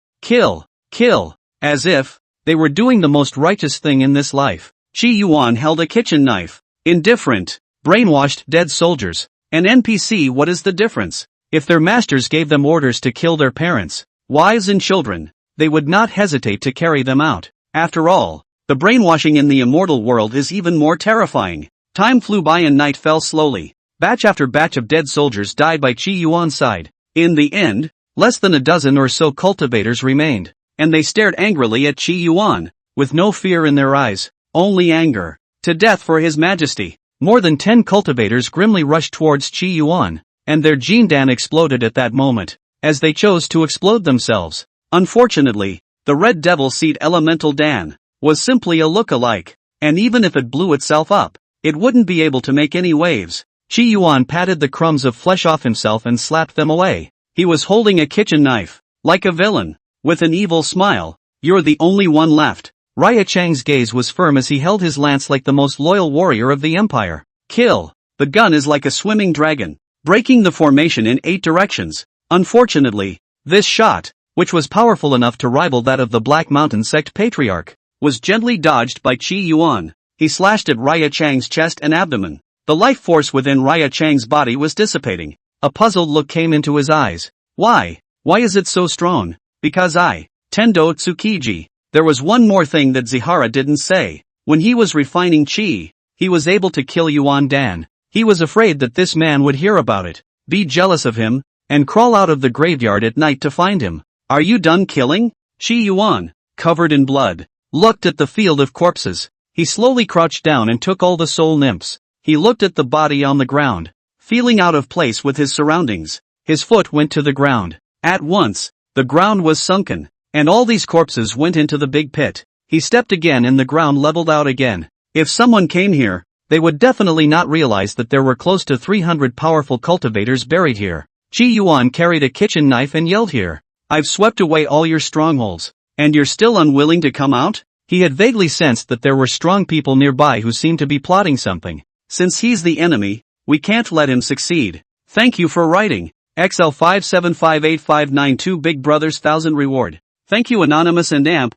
[SPEAKER 1] As if they were doing the most righteous thing in this life. Qi Yuan held a kitchen knife. Indifferent, brainwashed dead soldiers. An NPC, what is the difference? If their masters gave them orders to kill their parents, wives and children, they would not hesitate to carry them out. After all, the brainwashing in the immortal world is even more terrifying. Time flew by and night fell slowly. Batch after batch of dead soldiers died by Qi Yuan's side. In the end, less than a dozen or so cultivators remained, and they stared angrily at Qi Yuan, with no fear in their eyes, only anger. To death for His Majesty. More than 10 cultivators grimly rushed towards Qi Yuan, and their Jindan exploded at that moment, as they chose to explode themselves. Unfortunately, The Red Devil Seed Elemental Dan was simply a look-alike, and even if it blew itself up, it wouldn't be able to make any waves. Chi Yuan patted the crumbs of flesh off himself and slapped them away. He was holding a kitchen knife, like a villain, with an evil smile. You're the only one left. Raya Chang's gaze was firm as he held his lance like the most loyal warrior of the empire. Kill. The gun is like a swimming dragon, breaking the formation in 8 directions. Unfortunately, this shot, which was powerful enough to rival that of the Black Mountain Sect Patriarch, was gently dodged by Chi Yuan. He slashed at Raya Chang's chest and abdomen. The life force within Raya Chang's body was dissipating. A puzzled look came into his eyes. Why? Why is it so strong? Because Tendo Tsukiji. There was one more thing that Zihara didn't say. When he was refining Chi, he was able to kill Yuan Dan. He was afraid that this man would hear about it, be jealous of him, and crawl out of the graveyard at night to find him. Are you done killing? Chi Yuan, covered in blood, looked at the field of corpses. He slowly crouched down and took all the soul nymphs. He looked at the body on the ground, feeling out of place with his surroundings. His foot went to the ground. At once, the ground was sunken, and all these corpses went into the big pit. He stepped again and the ground leveled out again. If someone came here, they would definitely not realize that there were close to 300 powerful cultivators buried here. Chi Yuan carried a kitchen knife and yelled here. I've swept away all your strongholds, and you're still unwilling to come out? He had vaguely sensed that there were strong people nearby who seemed to be plotting something. Since he's the enemy, we can't let him succeed. Thank you for writing. XL5758592 Big Brother's 1000 reward. Thank you Anonymous and Amp.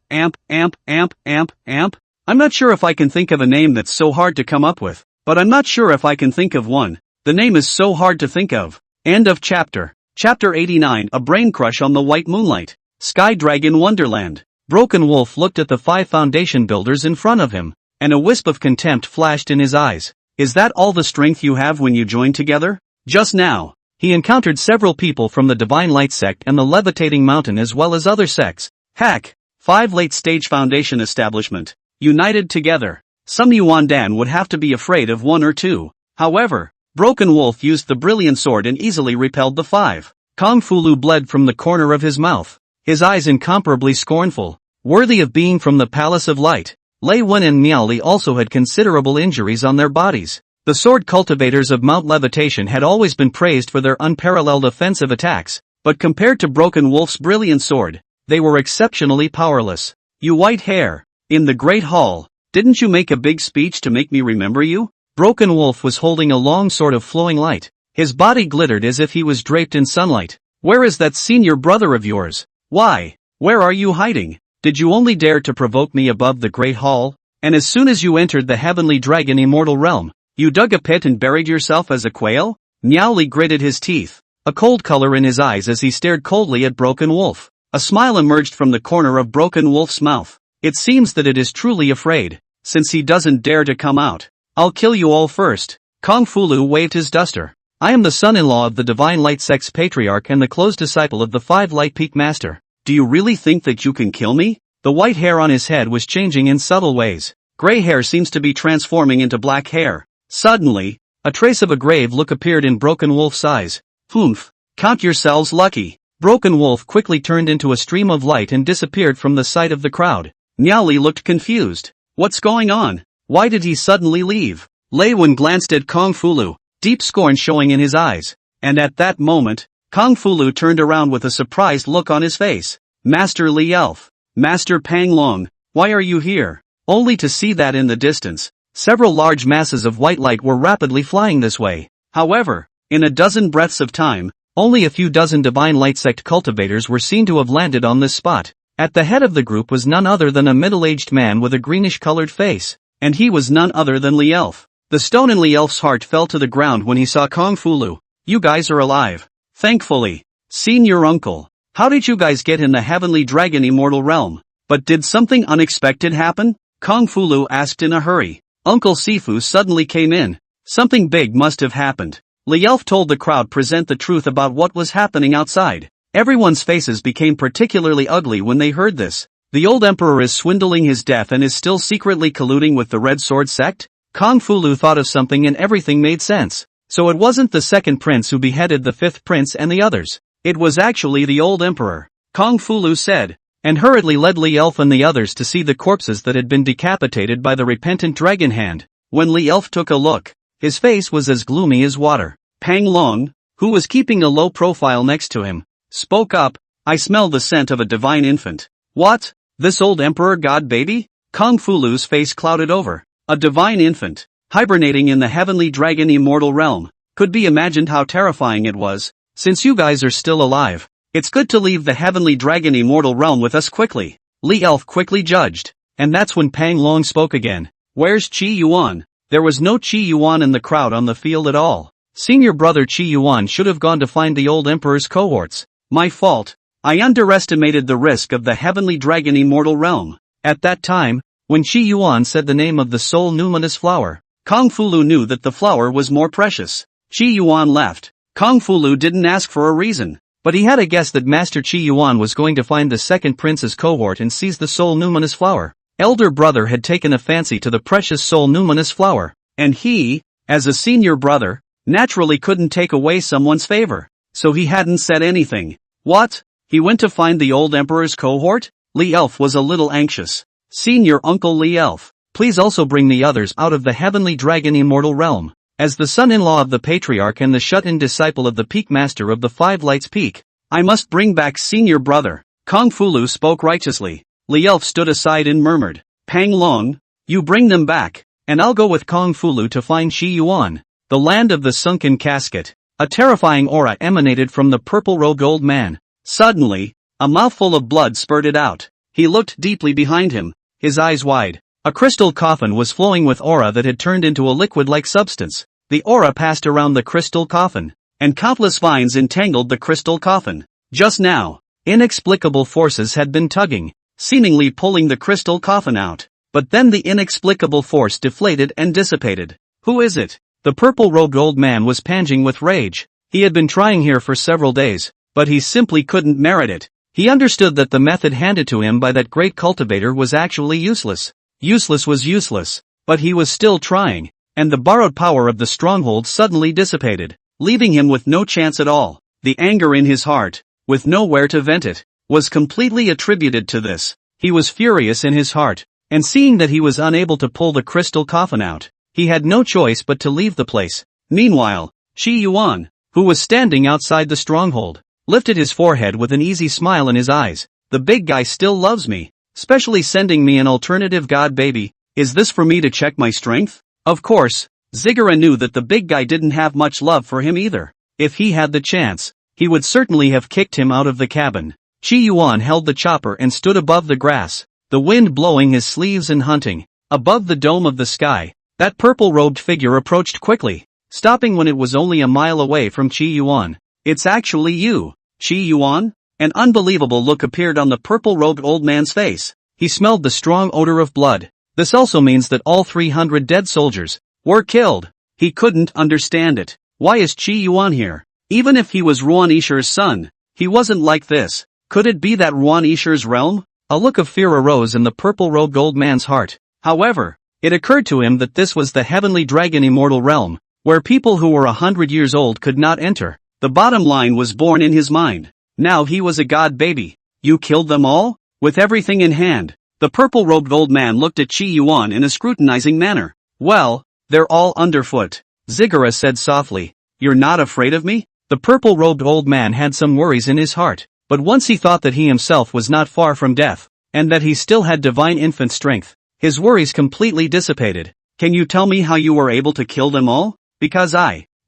[SPEAKER 1] I'm not sure if I can think of a name that's so hard to come up with, but I'm not sure if I can think of one. The name is so hard to think of. End of chapter. Chapter 89 A Brain Crush on the White Moonlight. Sky Dragon Wonderland. Broken Wolf looked at the 5 foundation builders in front of him, and a wisp of contempt flashed in his eyes. Is that all the strength you have when you join together? Just now, he encountered several people from the Divine Light sect and the Levitating Mountain as well as other sects. Heck, 5 late-stage foundation establishment. United together. Some Yuan Dan would have to be afraid of 1 or 2. However, Broken Wolf used the brilliant sword and easily repelled the 5. Kung Fu Lu bled from the corner of his mouth, his eyes incomparably scornful. Worthy of being from the Palace of Light. Lei Wen and Miao Li also had considerable injuries on their bodies. The sword cultivators of Mount Levitation had always been praised for their unparalleled offensive attacks, but compared to Broken Wolf's brilliant sword, they were exceptionally powerless. You white hair. In the Great Hall, didn't you make a big speech to make me remember you? Broken Wolf was holding a long sword of flowing light. His body glittered as if he was draped in sunlight. Where is that senior brother of yours? Why? Where are you hiding? Did you only dare to provoke me above the Great Hall? And as soon as you entered the Heavenly Dragon Immortal Realm, you dug a pit and buried yourself as a quail? Miao Li gritted his teeth, a cold color in his eyes as he stared coldly at Broken Wolf. A smile emerged from the corner of Broken Wolf's mouth. It seems that it is truly afraid, since he doesn't dare to come out. I'll kill you all first. Kung Fu Lu waved his duster. I am the son-in-law of the Divine Light Sect's Patriarch and the close disciple of the 5 Light Peak Master. Do you really think that you can kill me? The white hair on his head was changing in subtle ways. Gray hair seems to be transforming into black hair. Suddenly, a trace of a grave look appeared in Broken Wolf's eyes. Humph. Count yourselves lucky. Broken Wolf quickly turned into a stream of light and disappeared from the sight of the crowd. Miao Li looked confused. What's going on? Why did he suddenly leave? Lei Wen glanced at Kung Fu Lu, deep scorn showing in his eyes. And at that moment, Kung Fu Lu turned around with a surprised look on his face. Master Li Elf. Master Pang Long, why are you here? Only to see that in the distance, several large masses of white light were rapidly flying this way. However, in a dozen breaths of time, only a few dozen Divine Light Sect cultivators were seen to have landed on this spot. At the head of the group was none other than a middle-aged man with a greenish-colored face, and he was none other than Li Elf. The stone in Li Elf's heart fell to the ground when he saw Kung Fu Lu. You guys are alive. Thankfully. Seen your uncle. How did you guys get in the Heavenly Dragon Immortal Realm? But did something unexpected happen? Kung Fu Lu asked in a hurry. Uncle Sifu suddenly came in. Something big must have happened. Li Elf told the crowd present the truth about what was happening outside. Everyone's faces became particularly ugly when they heard this. The old emperor is swindling his death and is still secretly colluding with the Red Sword sect? Kung Fu Lu thought of something and everything made sense. So it wasn't the second prince who beheaded the 5th prince and the others. It was actually the old emperor. Kung Fu Lu said. and hurriedly led Li Elf and the others to see the corpses that had been decapitated by the repentant dragon hand. When Li Elf took a look, his face was as gloomy as water. Pang Long, who was keeping a low profile next to him, spoke up, "I smell the scent of a divine infant." "What? This old emperor god baby?" Kung Fu Lu's face clouded over. A divine infant, hibernating in the heavenly dragon immortal realm. Could be imagined how terrifying it was. "Since you guys are still alive, it's good to leave the heavenly dragon immortal realm with us quickly," Li Elf quickly judged. And that's when Pang Long spoke again. "Where's Qi Yuan?" There was no Qi Yuan in the crowd on the field at all. Senior brother Qi Yuan should have gone to find the old emperor's cohorts. "My fault. I underestimated the risk of the heavenly dragon immortal realm." At that time, when Qi Yuan said the name of the soul numinous flower, Kung Fu Lu knew that the flower was more precious. Qi Yuan left. Kung Fu Lu didn't ask for a reason, but he had a guess that Master Qi Yuan was going to find the second prince's cohort and seize the soul numinous flower. Elder brother had taken a fancy to the precious soul numinous flower, and he, as a senior brother, naturally couldn't take away someone's favor, so he hadn't said anything. What? He went to find the old emperor's cohort? Li Elf was a little anxious. "Senior Uncle Li Elf, please also bring the others out of the heavenly dragon immortal realm." As the son-in-law of the patriarch and the shut-in disciple of the peak master of the Five Lights Peak, I must bring back senior brother. Kung Fu Lu spoke righteously. Li Elf stood aside and murmured, "Pang Long, you bring them back, and I'll go with Kung Fu Lu to find Qi Yuan." The land of the sunken casket. A terrifying aura emanated from the purple-robed old man. Suddenly, a mouthful of blood spurted out. He looked deeply behind him, his eyes wide. A crystal coffin was flowing with aura that had turned into a liquid-like substance. The aura passed around the crystal coffin, and countless vines entangled the crystal coffin. Just now, inexplicable forces had been tugging, seemingly pulling the crystal coffin out. But then the inexplicable force deflated and dissipated. "Who is it?" The purple-robed old man was panting with rage. He had been trying here for several days, but he simply couldn't merit it. He understood that the method handed to him by that great cultivator was actually useless. Useless was useless, but he was still trying, and the borrowed power of the stronghold suddenly dissipated, leaving him with no chance at all. The anger in his heart, with nowhere to vent it, was completely attributed to this. He was furious in his heart, and seeing that he was unable to pull the crystal coffin out, he had no choice but to leave the place. Meanwhile, Qi Yuan, who was standing outside the stronghold, lifted his forehead with an easy smile in his eyes. "The big guy still loves me, especially sending me an alternative god baby. Is this for me to check my strength?" Of course, Ziggurat knew that the big guy didn't have much love for him either. If he had the chance, he would certainly have kicked him out of the cabin. Qi Yuan held the chopper and stood above the grass, the wind blowing his sleeves and hunting. Above the dome of the sky, that purple-robed figure approached quickly, stopping when it was only a mile away from Qi Yuan. "It's actually you, Qi Yuan?" An unbelievable look appeared on the purple-robed old man's face. He smelled the strong odor of blood. This also means that all 300 dead soldiers were killed. He couldn't understand it. Why is Qi Yuan here? Even if he was Ruan Yishu's son, he wasn't like this. Could it be that Ruan Yishu's realm? A look of fear arose in the purple-robed old man's heart. However, it occurred to him that this was the heavenly dragon immortal realm, where people who were 100 years old could not enter. The bottom line was born in his mind. Now he was a god baby. "You killed them all?" With everything in hand, the purple-robed old man looked at Qi Yuan in a scrutinizing manner. "Well, they're all underfoot," Ziggurat said softly. "You're not afraid of me?" The purple-robed old man had some worries in his heart, but once he thought that he himself was not far from death, and that he still had divine infant strength, his worries completely dissipated. "Can you tell me how you were able to kill them all?" "Because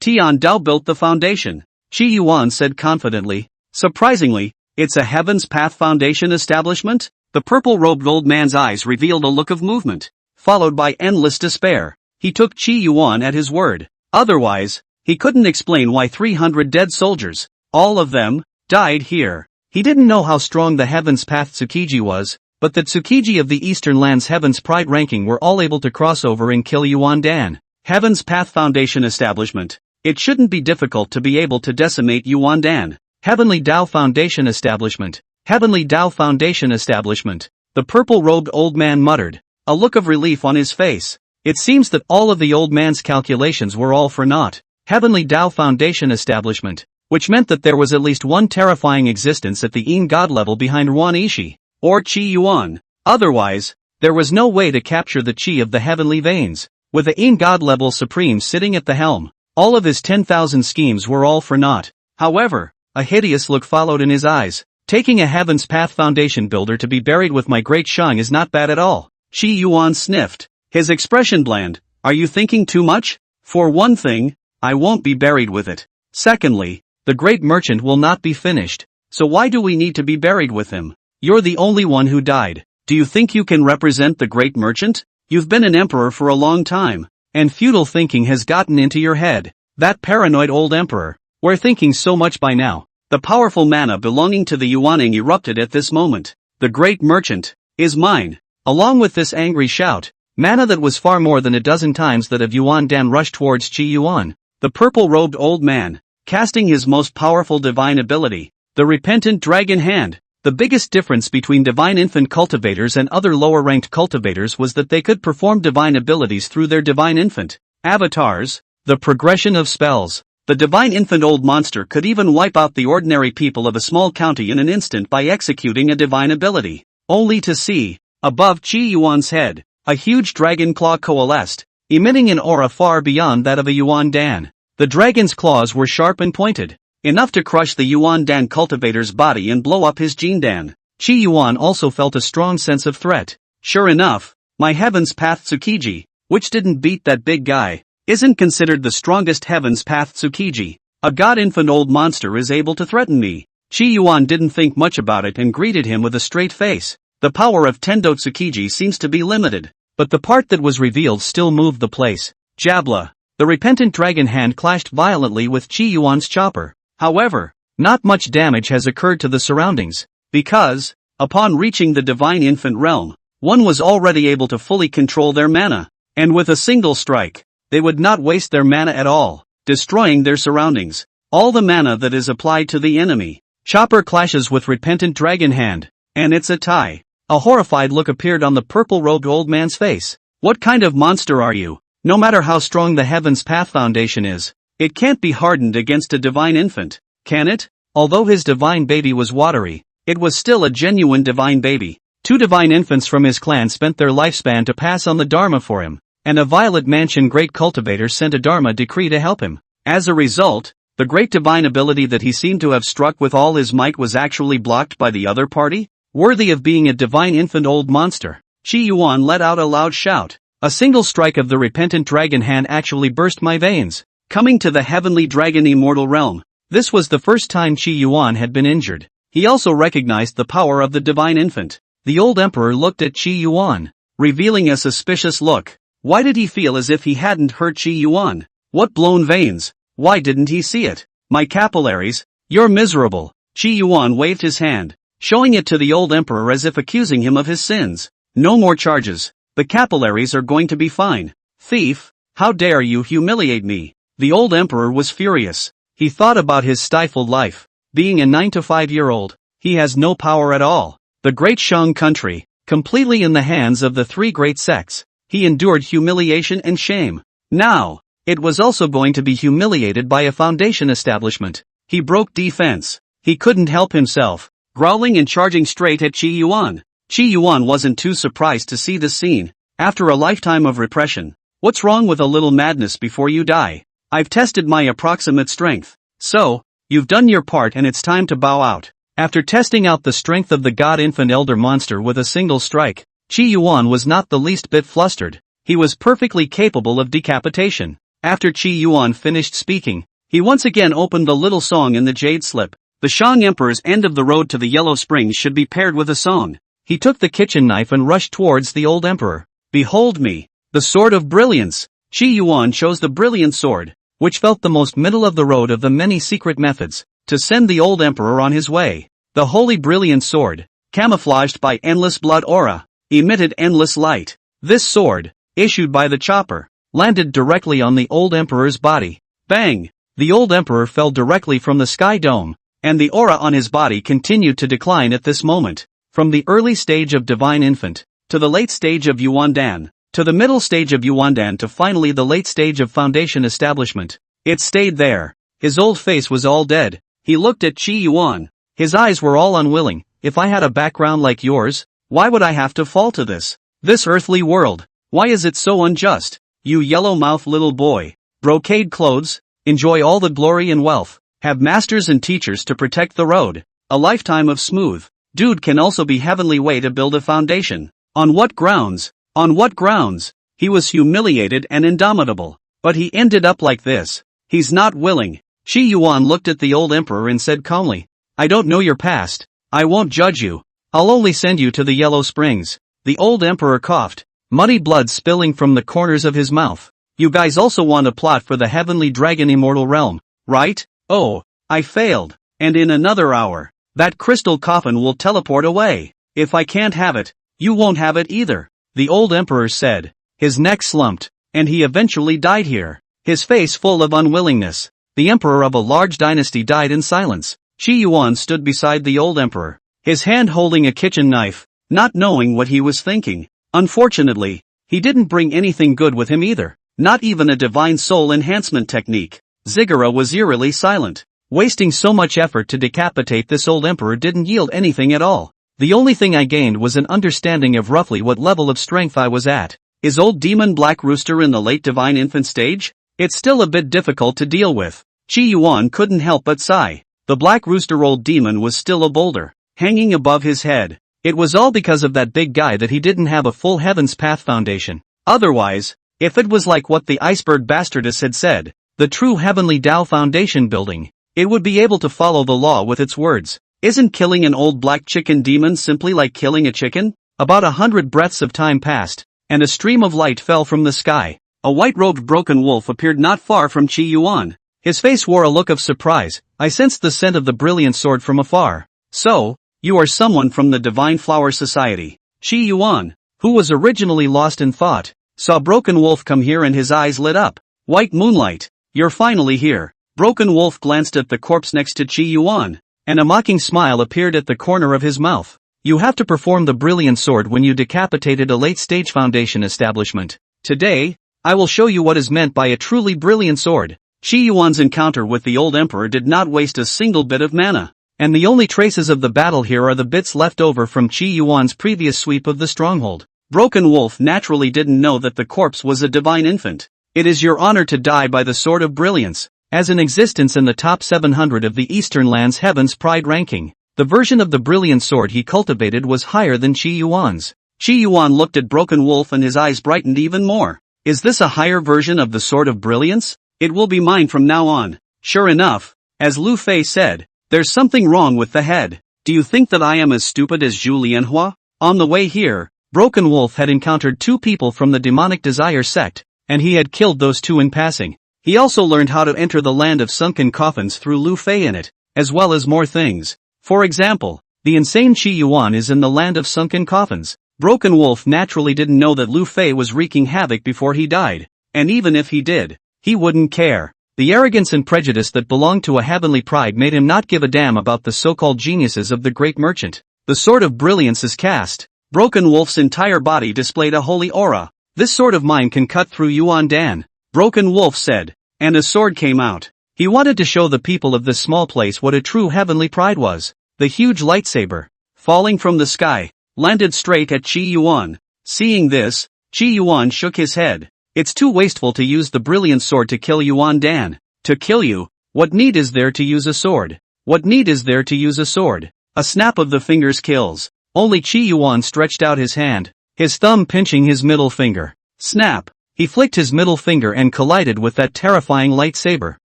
[SPEAKER 1] Tian Dao built the foundation," Qi Yuan said confidently. "Surprisingly, it's a Heaven's Path Foundation establishment?" The purple-robed old man's eyes revealed a look of movement, followed by endless despair. He took Qi Yuan at his word. Otherwise, he couldn't explain why 300 dead soldiers, all of them, died here. He didn't know how strong the Heaven's Path Tsukiji was, but the Tsukiji of the Eastern Land's Heaven's Pride ranking were all able to cross over and kill Yuan Dan. Heaven's Path Foundation establishment. It shouldn't be difficult to be able to decimate Yuan Dan. Heavenly Dao Foundation establishment. Heavenly Dao Foundation establishment. The purple-robed old man muttered, a look of relief on his face. It seems that all of the old man's calculations were all for naught. Heavenly Dao Foundation establishment, which meant that there was at least one terrifying existence at the Yin God level behind Ruan Ishi. or Qi Yuan. Otherwise, there was no way to capture the Qi of the heavenly veins. With the Yin God-level Supreme sitting at the helm, all of his 10,000 schemes were all for naught. However, a hideous look followed in his eyes. Taking a Heaven's Path Foundation builder to be buried with my great Shang is not bad at all. Qi Yuan sniffed, his expression bland. Are you thinking too much? For one thing, I won't be buried with it. Secondly, the great merchant will not be finished. So why do we need to be buried with him? You're the only one who died. Do you think you can represent the great merchant? You've been an emperor for a long time, and feudal thinking has gotten into your head. That paranoid old emperor. We're thinking so much by now. The powerful mana belonging to the Yuaning erupted at this moment. The great merchant is mine. Along with this angry shout, mana that was far more than a dozen times that of Yuan Dan rushed towards Qi Yuan. The purple-robed old man, casting his most powerful divine ability, the repentant dragon hand. The biggest difference between divine infant cultivators and other lower-ranked cultivators was that they could perform divine abilities through their divine infant avatars. The progression of spells. The divine infant old monster could even wipe out the ordinary people of a small county in an instant by executing a divine ability. Only to see, above Qi Yuan's head, a huge dragon claw coalesced, emitting an aura far beyond that of a Yuan Dan. The dragon's claws were sharp and pointed, enough to crush the Yuan Dan cultivator's body and blow up his Jin Dan. Qi Yuan also felt a strong sense of threat. Sure enough, my Heaven's Path Tsukiji, which didn't beat that big guy, isn't considered the strongest Heaven's Path Tsukiji. A god-infant old monster is able to threaten me. Qi Yuan didn't think much about it and greeted him with a straight face. The power of Tendo Tsukiji seems to be limited, but the part that was revealed still moved the place. Jabla. The repentant dragon hand clashed violently with Qi Yuan's chopper. However, not much damage has occurred to the surroundings, because, upon reaching the divine infant realm, one was already able to fully control their mana, and with a single strike, they would not waste their mana at all, destroying their surroundings. All the mana that is applied to the enemy. Chopper clashes with repentant dragon hand, and it's a tie. A horrified look appeared on the purple-robed old man's face. What kind of monster are you? No matter how strong the Heaven's Path Foundation is, it can't be hardened against a divine infant, can it? Although his divine baby was watery, it was still a genuine divine baby. 2 divine infants from his clan spent their lifespan to pass on the Dharma for him, and a Violet Mansion great cultivator sent a Dharma decree to help him. As a result, the great divine ability that he seemed to have struck with all his might was actually blocked by the other party, worthy of being a divine infant old monster. Qi Yuan let out a loud shout. A single strike of the repentant dragon hand actually burst my veins. Coming to the heavenly dragon immortal realm, this was the first time Qi Yuan had been injured. He also recognized the power of the divine infant. The old emperor looked at Qi Yuan, revealing a suspicious look. Why did he feel as if he hadn't hurt Qi Yuan? What blown veins? Why didn't he see it? My capillaries, you're miserable. Qi Yuan waved his hand, showing it to the old emperor as if accusing him of his sins. No more charges. The capillaries are going to be fine. Thief, how dare you humiliate me? The old emperor was furious. He thought about his stifled life. Being a 9-to-5-year-old, he has no power at all. The great Shang country, completely in the hands of the 3 great sects. He endured humiliation and shame. Now, it was also going to be humiliated by a foundation establishment. He broke defense. He couldn't help himself, growling and charging straight at Qi Yuan. Qi Yuan wasn't too surprised to see this scene. After a lifetime of repression, what's wrong with a little madness before you die? I've tested my approximate strength. So, you've done your part and it's time to bow out. After testing out the strength of the God-infant elder monster with a single strike, Qi Yuan was not the least bit flustered. He was perfectly capable of decapitation. After Qi Yuan finished speaking, he once again opened the little song in the jade slip. The Shang Emperor's end of the road to the Yellow Springs should be paired with a song. He took the kitchen knife and rushed towards the old emperor. Behold me, the sword of brilliance. Qi Yuan chose the brilliant sword, which felt the most middle of the road of the many secret methods, to send the old emperor on his way. The holy brilliant sword, camouflaged by endless blood aura, emitted endless light. This sword, issued by the chopper, landed directly on the old emperor's body. Bang! The old emperor fell directly from the sky dome, and the aura on his body continued to decline at this moment. From the early stage of divine infant, to the late stage of Yuandan, to the middle stage of Yuandan, to finally the late stage of foundation establishment. It stayed there. His old face was all dead. He looked at Qi Yuan. His eyes were all unwilling, if I had a background like yours, why would I have to fall to this? This earthly world, why is it so unjust? You yellow-mouthed little boy. Brocade clothes, enjoy all the glory and wealth, have masters and teachers to protect the road, a lifetime of smooth. Dude can also be heavenly way to build a foundation. On what grounds? On what grounds? He was humiliated and indomitable. But he ended up like this. He's not willing. Shi Yuan looked at the old emperor and said calmly, I don't know your past. I won't judge you. I'll only send you to the Yellow Springs. The old emperor coughed, muddy blood spilling from the corners of his mouth. You guys also want to plot for the heavenly dragon immortal realm, right? Oh, I failed. And in another hour, that crystal coffin will teleport away. If I can't have it, you won't have it either, the old emperor said. His neck slumped, and he eventually died here, his face full of unwillingness. The emperor of a large dynasty died in silence. Shi Yuan stood beside the old emperor, his hand holding a kitchen knife, not knowing what he was thinking. Unfortunately, he didn't bring anything good with him either, not even a divine soul enhancement technique. Ziggurat was eerily silent. Wasting so much effort to decapitate this old emperor didn't yield anything at all. The only thing I gained was an understanding of roughly what level of strength I was at. Is old demon Black Rooster in the late divine infant stage? It's still a bit difficult to deal with. Shi Yuan couldn't help but sigh. The Black Rooster old demon was still a boulder, hanging above his head. It was all because of that big guy that he didn't have a full Heaven's Path foundation. Otherwise, if it was like what the iceberg bastardess had said, the true Heavenly Tao Foundation building, it would be able to follow the law with its words. Isn't killing an old black chicken demon simply like killing a chicken? About 100 breaths of time passed, and a stream of light fell from the sky. A white-robed broken wolf appeared not far from Shi Yuan. His face wore a look of surprise. I sensed the scent of the brilliant sword from afar. So, you are someone from the Divine Flower Society. Shi Yuan, who was originally lost in thought, saw Broken Wolf come here and his eyes lit up. White moonlight, you're finally here. Broken Wolf glanced at the corpse next to Shi Yuan, and a mocking smile appeared at the corner of his mouth. You have to perform the brilliant sword when you decapitated a late-stage foundation establishment. Today, I will show you what is meant by a truly brilliant sword. Shi Yuan's encounter with the old emperor did not waste a single bit of mana, and the only traces of the battle here are the bits left over from Shi Yuan's previous sweep of the stronghold. Broken Wolf naturally didn't know that the corpse was a divine infant. It is your honor to die by the sword of brilliance, as in existence in the top 700 of the Eastern Lands Heaven's Pride ranking. The version of the brilliant sword he cultivated was higher than Shi Yuan's. Shi Yuan looked at Broken Wolf and his eyes brightened even more. Is this a higher version of the sword of brilliance? It will be mine from now on. Sure enough, as Lu Fei said, there's something wrong with the head. Do you think that I am as stupid as Zhu Lianhua? On the way here, Broken Wolf had encountered two people from the demonic desire sect, and he had killed those two in passing. He also learned how to enter the land of sunken coffins through Lu Fei in it, as well as more things. For example, the insane Shi Yuan is in the land of sunken coffins. Broken Wolf naturally didn't know that Lu Fei was wreaking havoc before he died, and even if he did, he wouldn't care. The arrogance and prejudice that belonged to a heavenly pride made him not give a damn about the so-called geniuses of the great merchant. The sword of brilliance is cast. Broken Wolf's entire body displayed a holy aura. This sword of mine can cut through Yuan Dan, Broken Wolf said, and a sword came out. He wanted to show the people of this small place what a true heavenly pride was. The huge lightsaber, falling from the sky, landed straight at Shi Yuan. Seeing this, Shi Yuan shook his head. It's too wasteful to use the brilliant sword to kill Yuan Dan. To kill you, what need is there to use a sword? What need is there to use a sword? A snap of the fingers kills. Only Shi Yuan stretched out his hand, his thumb pinching his middle finger. Snap! He flicked his middle finger and collided with that terrifying lightsaber.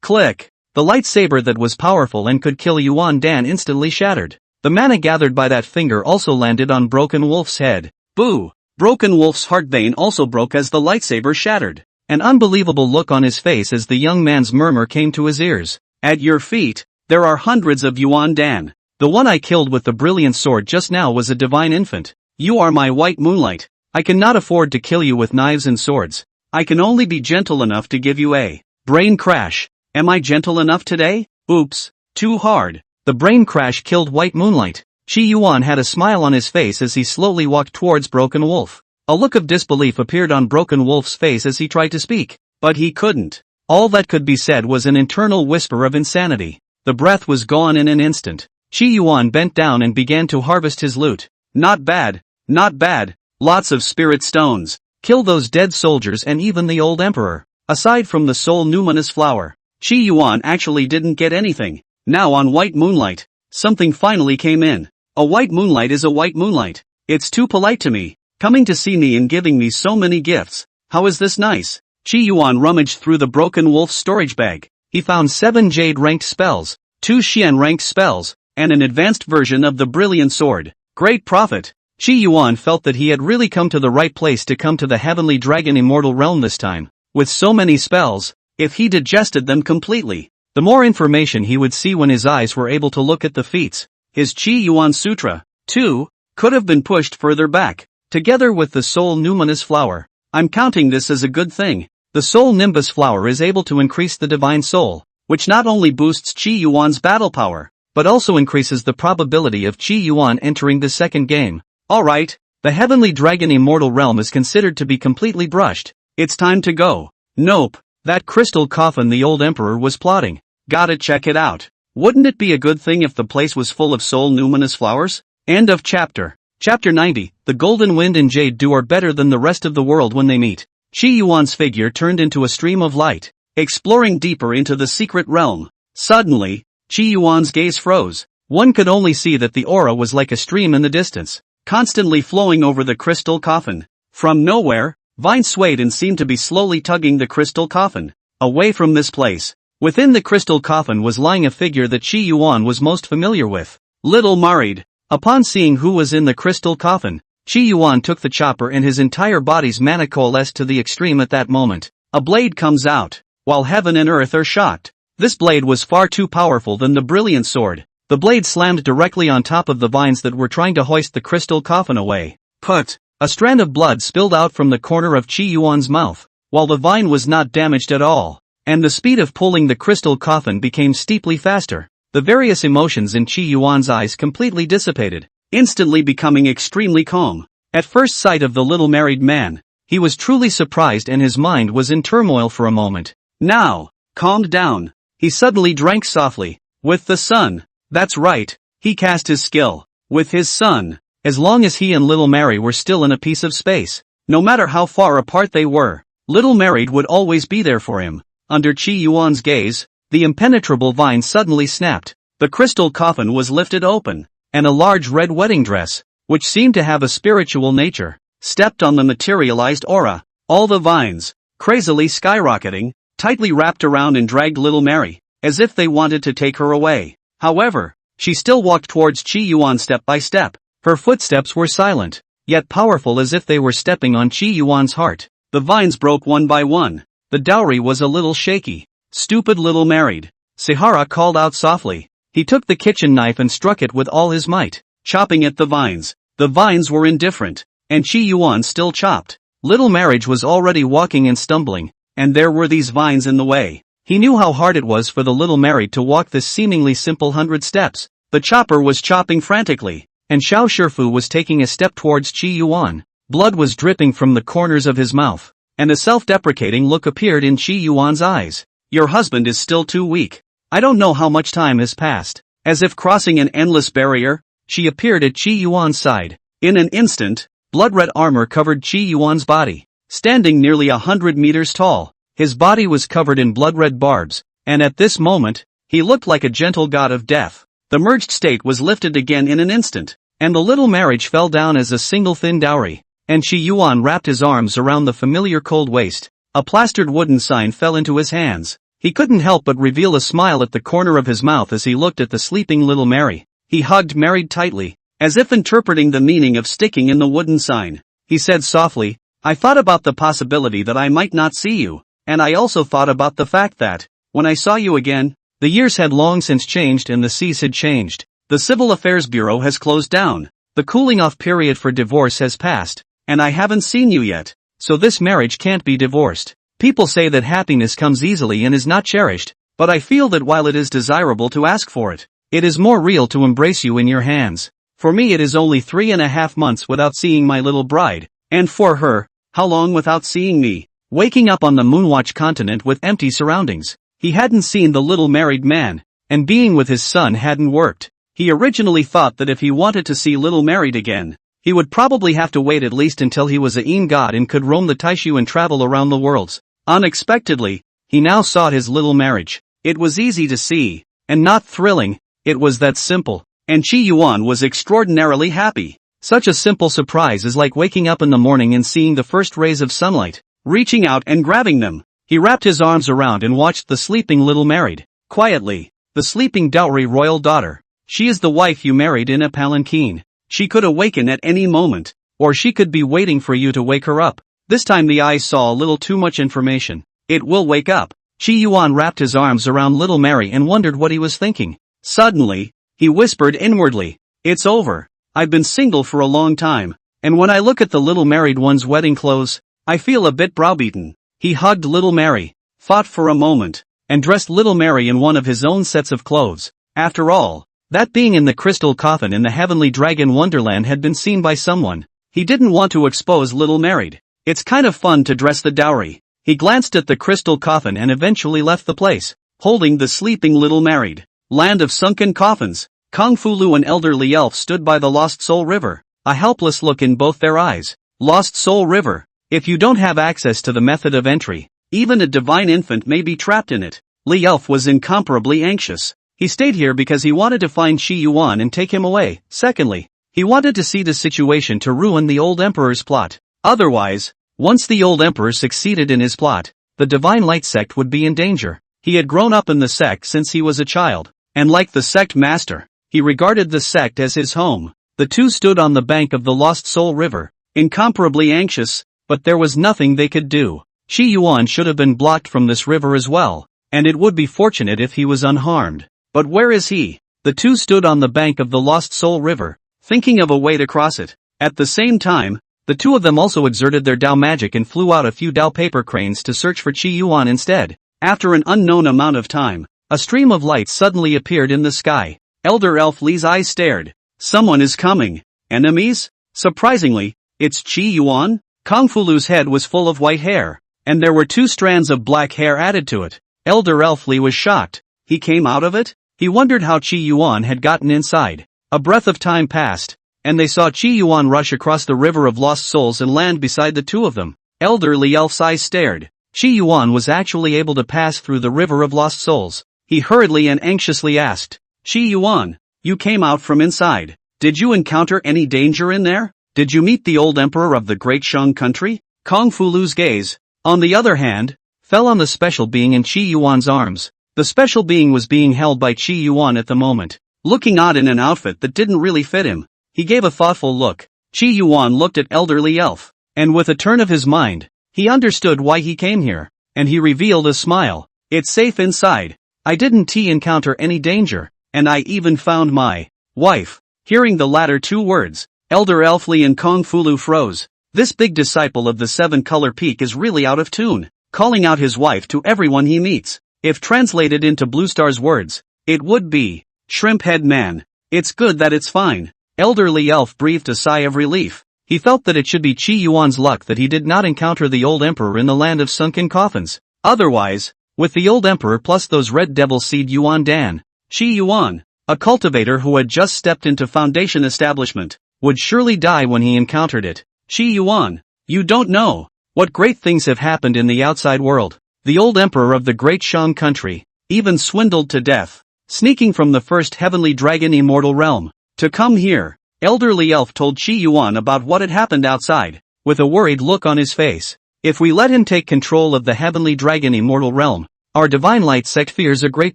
[SPEAKER 1] Click! The lightsaber that was powerful and could kill Yuan Dan instantly shattered. The mana gathered by that finger also landed on Broken Wolf's head. Boo! Broken Wolf's heart vein also broke as the lightsaber shattered. An unbelievable look on his face as the young man's murmur came to his ears. At your feet, there are hundreds of Yuan Dan. The one I killed with the brilliant sword just now was a divine infant. You are my white moonlight. I cannot afford to kill you with knives and swords. I can only be gentle enough to give you a brain crash. Am I gentle enough today? Oops, too hard. The brain crash killed White Moonlight. Shi Yuan had a smile on his face as he slowly walked towards Broken Wolf. A look of disbelief appeared on Broken Wolf's face as he tried to speak, but he couldn't. All that could be said was an internal whisper of insanity. The breath was gone in an instant. Chi Yuan bent down and began to harvest his loot. Not bad, not bad. Lots of spirit stones. Kill those dead soldiers and even the old emperor. Aside from the soul numinous flower, Chi Yuan actually didn't get anything. Now on white moonlight, something finally came in. A white moonlight is a white moonlight. It's too polite to me, coming to see me and giving me so many gifts. How is this nice? Chi Yuan rummaged through the broken wolf's storage bag. He found 7 jade-ranked spells, 2 Xian-ranked spells, and an advanced version of the brilliant sword. Great profit. Chi Yuan felt that he had really come to the right place to come to the heavenly dragon immortal realm this time. With so many spells, if he digested them completely, the more information he would see when his eyes were able to look at the feats. His Chi Yuan Sutra, too, could have been pushed further back, together with the soul numinous flower. I'm counting this as a good thing. The soul nimbus flower is able to increase the divine soul, which not only boosts Chi Yuan's battle power, but also increases the probability of Chi Yuan entering the second game. Alright, the heavenly dragon immortal realm is considered to be completely brushed. It's time to go. Nope, that crystal coffin the old emperor was plotting. Gotta check it out. Wouldn't it be a good thing if the place was full of soul numinous flowers? End of chapter. Chapter 90, the golden wind and jade dew are better than the rest of the world when they meet. Chi Yuan's figure turned into a stream of light, exploring deeper into the secret realm. Suddenly, Chi Yuan's gaze froze. One could only see that the aura was like a stream in the distance, constantly flowing over the crystal coffin. From nowhere, vines swayed and seemed to be slowly tugging the crystal coffin away from this place. Within the crystal coffin was lying a figure that Chi Yuan was most familiar with. Little Marid. Upon seeing who was in the crystal coffin, Chi Yuan took the chopper and his entire body's mana coalesced to the extreme at that moment. A blade comes out, while heaven and earth are shocked. This blade was far too powerful than the brilliant sword. The blade slammed directly on top of the vines that were trying to hoist the crystal coffin away. Put! A strand of blood spilled out from the corner of Chi Yuan's mouth, while the vine was not damaged at all, and the speed of pulling the crystal coffin became steeply faster. The various emotions in Chi Yuan's eyes completely dissipated, instantly becoming extremely calm. At first sight of the little married man, he was truly surprised and his mind was in turmoil for a moment. Now, calmed down, he suddenly drank softly. With the sun. That's right, he cast his skill. With his son. As long as he and Little Mary were still in a piece of space, no matter how far apart they were, Little Mary would always be there for him. Under Chi Yuan's gaze, the impenetrable vine suddenly snapped. The crystal coffin was lifted open, and a large red wedding dress, which seemed to have a spiritual nature, stepped on the materialized aura. All the vines, crazily skyrocketing, tightly wrapped around and dragged Little Mary, as if they wanted to take her away. However, she still walked towards Chi Yuan step by step. Her footsteps were silent, yet powerful as if they were stepping on Chi Yuan's heart. The vines broke one by one. The dowry was a little shaky. Stupid little married. Sihara called out softly. He took the kitchen knife and struck it with all his might, chopping at the vines. The vines were indifferent, and Chi Yuan still chopped. Little Marriage was already walking and stumbling, and there were these vines in the way. He knew how hard it was for the little married to walk this seemingly simple 100 steps. The chopper was chopping frantically, and Xiao Shifu was taking a step towards Chi Yuan. Blood was dripping from the corners of his mouth, and a self-deprecating look appeared in Chi Yuan's eyes. Your husband is still too weak. I don't know how much time has passed. As if crossing an endless barrier, she appeared at Chi Yuan's side. In an instant, blood-red armor covered Chi Yuan's body. Standing nearly 100 meters tall, his body was covered in blood-red barbs, and at this moment, he looked like a gentle god of death. The merged state was lifted again in an instant, and the little marriage fell down as a single thin dowry, and Chi Yuan wrapped his arms around the familiar cold waist. A plastered wooden sign fell into his hands. He couldn't help but reveal a smile at the corner of his mouth as he looked at the sleeping little Mary. He hugged Mary tightly, as if interpreting the meaning of sticking in the wooden sign. He said softly, I thought about the possibility that I might not see you, and I also thought about the fact that, when I saw you again, the years had long since changed and the seas had changed. The Civil Affairs Bureau has closed down. The cooling off period for divorce has passed, and I haven't seen you yet, so this marriage can't be divorced. People say that happiness comes easily and is not cherished, but I feel that while it is desirable to ask for it, it is more real to embrace you in your hands. For me it is only 3.5 months without seeing my little bride, and for her, how long without seeing me? Waking up on the Moonwatch continent with empty surroundings, he hadn't seen the little married man, and being with his son hadn't worked. He originally thought that if he wanted to see Little Married again, he would probably have to wait at least until he was a Een god and could roam the Taishu and travel around the worlds. Unexpectedly, he now sought his little marriage. It was easy to see, and not thrilling, it was that simple, and Chi Yuan was extraordinarily happy. Such a simple surprise is like waking up in the morning and seeing the first rays of sunlight, reaching out and grabbing them. He wrapped his arms around and watched the sleeping Little Married. Quietly, the sleeping dowry royal daughter. She is the wife you married in a palanquin. She could awaken at any moment, or she could be waiting for you to wake her up. This time the eyes saw a little too much information. It will wake up. Chi Yuan wrapped his arms around Little Mary and wondered what he was thinking. Suddenly, he whispered inwardly, "It's over. I've been single for a long time, and when I look at the Little Married one's wedding clothes, I feel a bit browbeaten." He hugged Little Mary, thought for a moment, and dressed Little Mary in one of his own sets of clothes. After all, that being in the crystal coffin in the heavenly dragon wonderland had been seen by someone. He didn't want to expose Little Married. It's kind of fun to dress the dowry. He glanced at the crystal coffin and eventually left the place, holding the sleeping Little Married. Land of sunken coffins. Kung Fu Lu and elderly elf stood by the Lost Soul River, a helpless look in both their eyes. Lost Soul River. If you don't have access to the method of entry, even a divine infant may be trapped in it. Li Elf was incomparably anxious. He stayed here because he wanted to find Chi Yuan and take him away. Secondly, he wanted to see the situation to ruin the old emperor's plot. Otherwise, once the old emperor succeeded in his plot, the Divine Light sect would be in danger. He had grown up in the sect since he was a child, and like the sect master, he regarded the sect as his home. The two stood on the bank of the Lost Soul River, incomparably anxious, but there was nothing they could do. Chi Yuan should have been blocked from this river as well, and it would be fortunate if he was unharmed. But where is he? The two stood on the bank of the Lost Soul River, thinking of a way to cross it. At the same time, the two of them also exerted their Dao magic and flew out a few Dao paper cranes to search for Chi Yuan instead. After an unknown amount of time, a stream of light suddenly appeared in the sky. Elder Elf Li's eyes stared. Someone is coming. Enemies? Surprisingly, it's Chi Yuan? Kung Fu Lu's head was full of white hair, and there were 2 strands of black hair added to it. Elder Elf Li was shocked. He came out of it? He wondered how Chi Yuan had gotten inside. A breath of time passed, and they saw Chi Yuan rush across the river of lost souls and land beside the two of them. Elder Li Elf's eyes stared. Chi Yuan was actually able to pass through the river of lost souls. He hurriedly and anxiously asked, "Chi Yuan, you came out from inside. Did you encounter any danger in there? Did you meet the old emperor of the great Shang country?" Kung Fu Lu's gaze, on the other hand, fell on the special being in Chi Yuan's arms. The special being was being held by Chi Yuan at the moment, looking odd in an outfit that didn't really fit him. He gave a thoughtful look. Chi Yuan looked at elderly elf, and with a turn of his mind, he understood why he came here, and he revealed a smile. "It's safe inside. I didn't encounter any danger, and I even found my wife." Hearing the latter 2 words, Elder Elf Li and Kung Fu Lu froze. This big disciple of the 7-color peak is really out of tune, calling out his wife to everyone he meets. If translated into Blue Star's words, it would be, "Shrimp head man. It's good that it's fine." Elderly elf breathed a sigh of relief. He felt that it should be Chi Yuan's luck that he did not encounter the old emperor in the land of sunken coffins. Otherwise, with the old emperor plus those red devil seed Yuan Dan, Chi Yuan, a cultivator who had just stepped into foundation establishment, would surely die when he encountered it. "Chi Yuan, you don't know what great things have happened in the outside world. The old emperor of the great Shang country, even swindled to death, sneaking from the first heavenly dragon immortal realm, to come here." Elderly elf told Chi Yuan about what had happened outside, with a worried look on his face. "If we let him take control of the heavenly dragon immortal realm, our divine light sect fears a great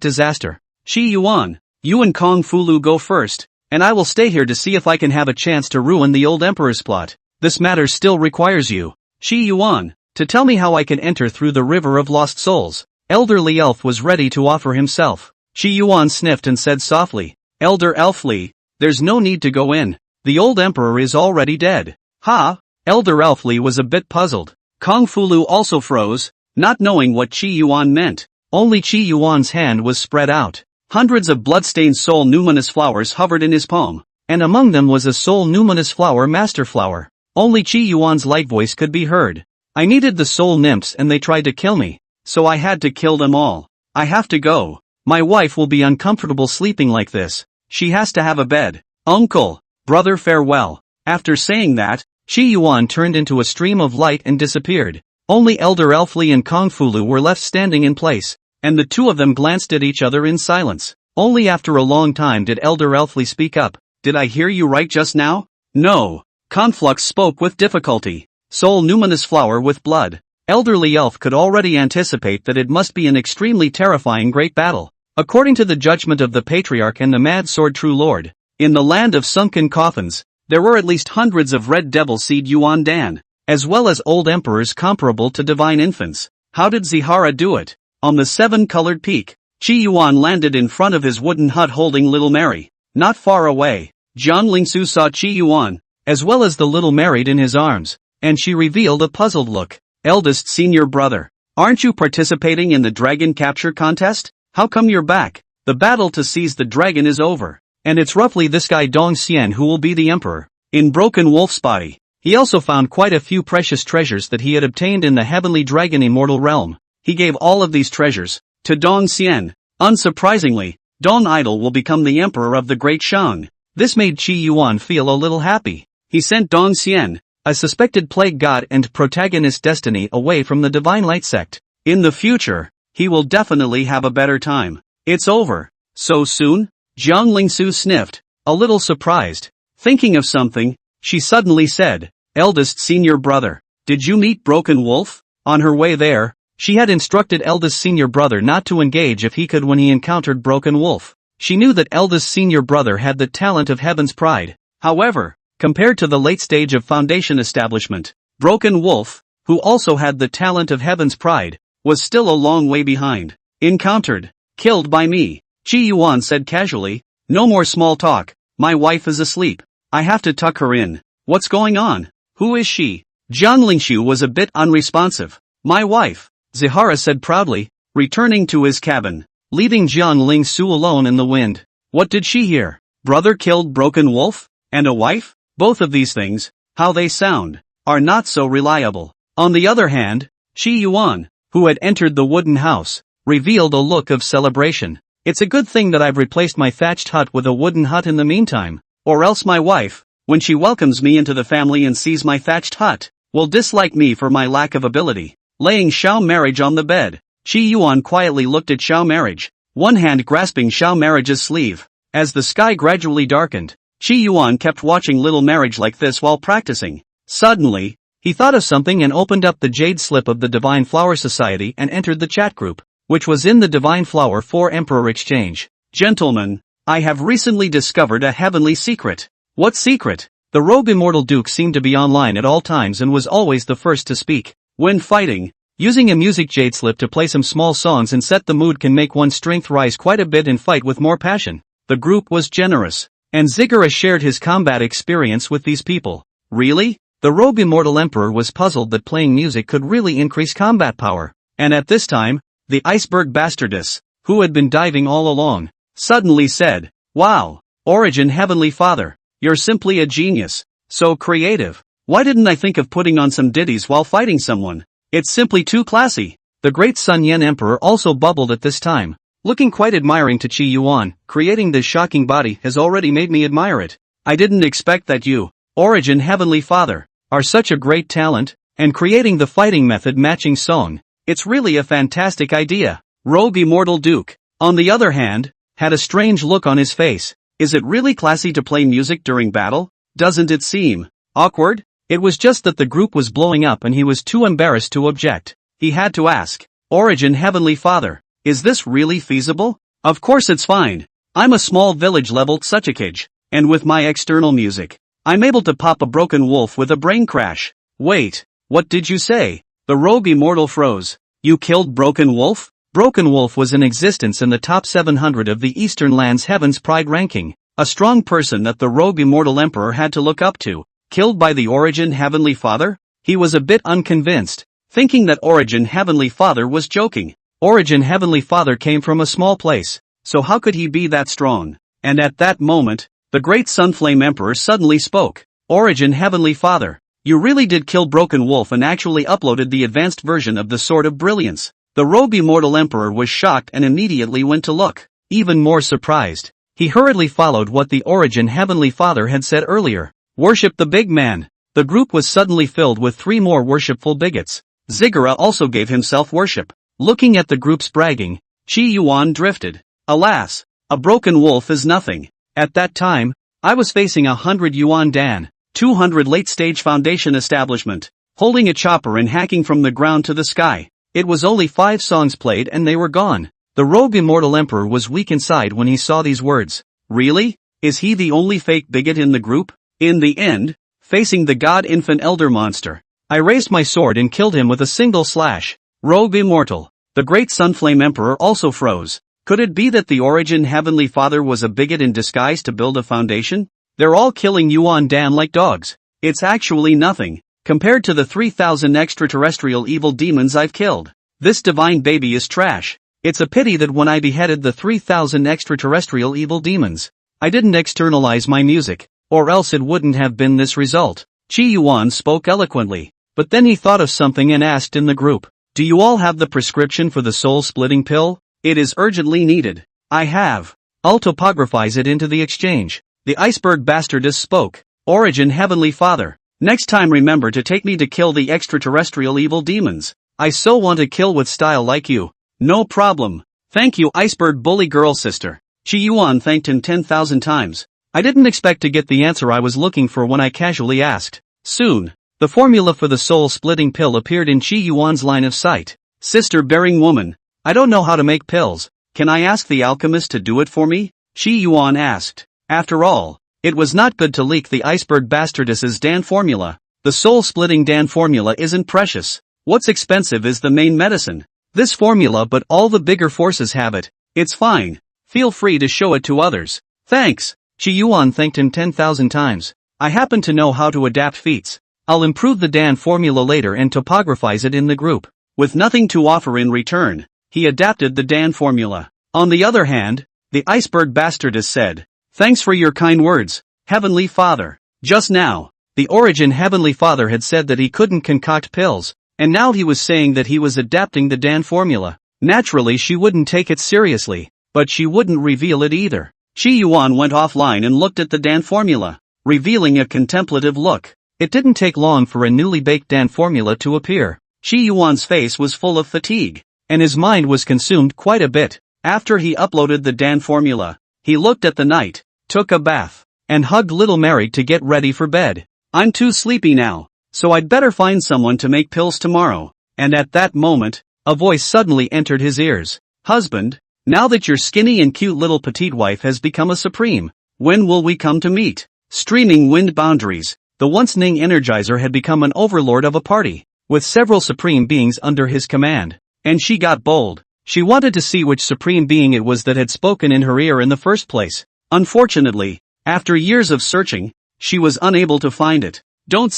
[SPEAKER 1] disaster. Chi Yuan, you and Kung Fu Lu go first, and I will stay here to see if I can have a chance to ruin the old emperor's plot. This matter still requires you, Chi Yuan, to tell me how I can enter through the river of lost souls." Elderly elf was ready to offer himself. Chi Yuan sniffed and said softly, "Elder Elf Li, there's no need to go in. The old emperor is already dead." "Ha?" Elder Elf Li was a bit puzzled. Kung Fu Lu also froze, not knowing what Chi Yuan meant. Only Chi Yuan's hand was spread out. Hundreds of blood-stained soul numinous flowers hovered in his palm, and among them was a soul numinous flower master flower. Only Chi Yuan's light voice could be heard. "I needed the soul nymphs and they tried to kill me, so I had to kill them all. I have to go. My wife will be uncomfortable sleeping like this." She has to have a bed. Uncle, brother, farewell. After saying that, Chi Yuan turned into a stream of light and disappeared. Only Elder Elfly and Kung Fu Lu were left standing in place, and the two of them glanced at each other in silence. Only after a long time did Elder Elfly speak up. Did I hear you right just now? No. Conflux spoke with difficulty. Soul numinous flower with blood. Elderly Elf could already anticipate that it must be an extremely terrifying great battle. According to the judgment of the Patriarch and the Mad Sword True Lord, in the land of sunken coffins, there were at least hundreds of red devil seed Yuan Dan, as well as old emperors comparable to divine infants. How did Zihara do it? On the 7-colored peak, Chi Yuan landed in front of his wooden hut holding little Mary. Not far away, Jiang Lingsu saw Chi Yuan, as well as the little Mary in his arms, and she revealed a puzzled look. Eldest senior brother, aren't you participating in the dragon capture contest? How come you're back? The battle to seize the dragon is over. And it's roughly this guy Dong Xian who will be the emperor. In Broken Wolf's body, he also found quite a few precious treasures that he had obtained in the heavenly dragon immortal realm. He gave all of these treasures to Dong Xian. Unsurprisingly, Dong Idol will become the emperor of the Great Shang. This made Chi Yuan feel a little happy. He sent Dong Xian, a suspected plague god and protagonist destiny, away from the Divine Light sect. In the future, he will definitely have a better time. It's over. So soon? Jiang Lingsu sniffed, a little surprised. Thinking of something, she suddenly said, Eldest senior brother, did you meet Broken Wolf? On her way there, she had instructed eldest senior brother not to engage if he could when he encountered Broken Wolf. She knew that eldest senior brother had the talent of Heaven's Pride. However, compared to the late stage of Foundation establishment, Broken Wolf, who also had the talent of Heaven's Pride, was still a long way behind. Encountered. Killed by me. Chi Yuan said casually, no more small talk, my wife is asleep. I have to tuck her in. What's going on? Who is she? Jiang Lingshu was a bit unresponsive. My wife, Zihara said proudly, returning to his cabin, leaving Jiang Lingsu alone in the wind. What did she hear? Brother killed Broken Wolf? And a wife? Both of these things, how they sound, are not so reliable. On the other hand, Chi Yuan, who had entered the wooden house, revealed a look of celebration. It's a good thing that I've replaced my thatched hut with a wooden hut in the meantime, or else my wife, when she welcomes me into the family and sees my thatched hut, will dislike me for my lack of ability. Laying Xiao Marriage on the bed, Chi Yuan quietly looked at Xiao Marriage, one hand grasping Xiao Marriage's sleeve. As the sky gradually darkened, Chi Yuan kept watching little Marriage like this while practicing. Suddenly, he thought of something and opened up the jade slip of the Divine Flower Society and entered the chat group, which was in the Divine Flower 4 Emperor Exchange. Gentlemen, I have recently discovered a heavenly secret. What secret? The rogue immortal Duke seemed to be online at all times and was always the first to speak. When fighting, using a music jade slip to play some small songs and set the mood can make one's strength rise quite a bit and fight with more passion. The group was generous, and Ziggurat shared his combat experience with these people. Really? The rogue immortal emperor was puzzled that playing music could really increase combat power. And at this time, the iceberg bastardess, who had been diving all along, suddenly said, wow, Origin Heavenly Father, you're simply a genius. So creative. Why didn't I think of putting on some ditties while fighting someone? It's simply too classy. The great Sun Yen Emperor also bubbled at this time, looking quite admiring to Chi Yuan. Creating this shocking body has already made me admire it. I didn't expect that you, Origin Heavenly Father, are such a great talent, and creating the fighting method matching song. It's really a fantastic idea. Rogue Immortal Duke, on the other hand, had a strange look on his face. Is it really classy to play music during battle? Doesn't it seem awkward? It was just that the group was blowing up and he was too embarrassed to object. He had to ask, Origin Heavenly Father, is this really feasible? Of course it's fine. I'm a small village-level Tsuchikage, and with my external music, I'm able to pop a Broken Wolf with a brain crash. Wait, what did you say? The rogue immortal froze. You killed Broken Wolf? Broken Wolf was in existence in the top 700 of the Eastern Lands Heaven's Pride ranking, a strong person that the rogue immortal emperor had to look up to. Killed by the Origin Heavenly Father? He was a bit unconvinced, thinking that Origin Heavenly Father was joking. Origin Heavenly Father came from a small place, so how could he be that strong? And at that moment, the great Sunflame Emperor suddenly spoke. Origin Heavenly Father, you really did kill Broken Wolf and actually uploaded the advanced version of the Sword of Brilliance. The rogue immortal emperor was shocked and immediately went to look, even more surprised. He hurriedly followed what the Origin Heavenly Father had said earlier. Worship the big man. The group was suddenly filled with 3 more worshipful bigots. Ziggurat also gave himself worship. Looking at the group's bragging, Chi Yuan drifted. Alas, a broken wolf is nothing. At that time, I was facing 100 yuan dan, 200 late-stage foundation establishment, holding a chopper and hacking from the ground to the sky. It was only 5 songs played and they were gone. The rogue immortal emperor was weak inside when he saw these words. Really? Is he the only fake bigot in the group? In the end, facing the god infant elder monster, I raised my sword and killed him with a single slash. Rogue immortal. The great Sunflame Emperor also froze. Could it be that the Origin Heavenly Father was a bigot in disguise to build a foundation? They're all killing Yuan Dan like dogs. It's actually nothing, compared to the 3,000 extraterrestrial evil demons I've killed. This divine baby is trash. It's a pity that when I beheaded the 3,000 extraterrestrial evil demons, I didn't externalize my music, or else it wouldn't have been this result. Chi Yuan spoke eloquently, but then he thought of something and asked in the group, do you all have the prescription for the soul-splitting pill? It is urgently needed. I have. I'll topographize it into the exchange. The iceberg bastardess spoke. Origin Heavenly Father, next time remember to take me to kill the extraterrestrial evil demons. I so want to kill with style like you. No problem. Thank you, iceberg bully girl sister. Chi Yuan thanked him 10,000 times. I didn't expect to get the answer I was looking for when I casually asked. Soon, the formula for the soul-splitting pill appeared in Chi Yuan's line of sight. Sister-bearing woman, I don't know how to make pills. Can I ask the alchemist to do it for me? Chi Yuan asked. After all, it was not good to leak the iceberg bastardess's Dan formula. The soul-splitting Dan formula isn't precious. What's expensive is the main medicine. This formula, but all the bigger forces have it. It's fine. Feel free to show it to others. Thanks. Chi Yuan thanked him 10,000 times. I happen to know how to adapt feats. I'll improve the Dan formula later and topographize it in the group. With nothing to offer in return, he adapted the Dan formula. On the other hand, the iceberg bastardess said, thanks for your kind words, Heavenly Father. Just now, the Origin Heavenly Father had said that he couldn't concoct pills, and now he was saying that he was adapting the Dan formula. Naturally she wouldn't take it seriously, but she wouldn't reveal it either. Chi Yuan went offline and looked at the Dan formula, revealing a contemplative look. It didn't take long for a newly baked Dan formula to appear. Chi Yuan's face was full of fatigue, and his mind was consumed quite a bit. After he uploaded the Dan formula, he looked at the night, took a bath, and hugged little Mary to get ready for bed. I'm too sleepy now, so I'd better find someone to make pills tomorrow. And at that moment, a voice suddenly entered his ears. Husband, now that your skinny and cute little petite wife has become a supreme, when will we come to meet? Streaming wind boundaries. The once Ning Energizer had become an overlord of a party, with several supreme beings under his command. And she got bold. She wanted to see which supreme being it was that had spoken in her ear in the first place. Unfortunately, after years of searching, she was unable to find it. Don't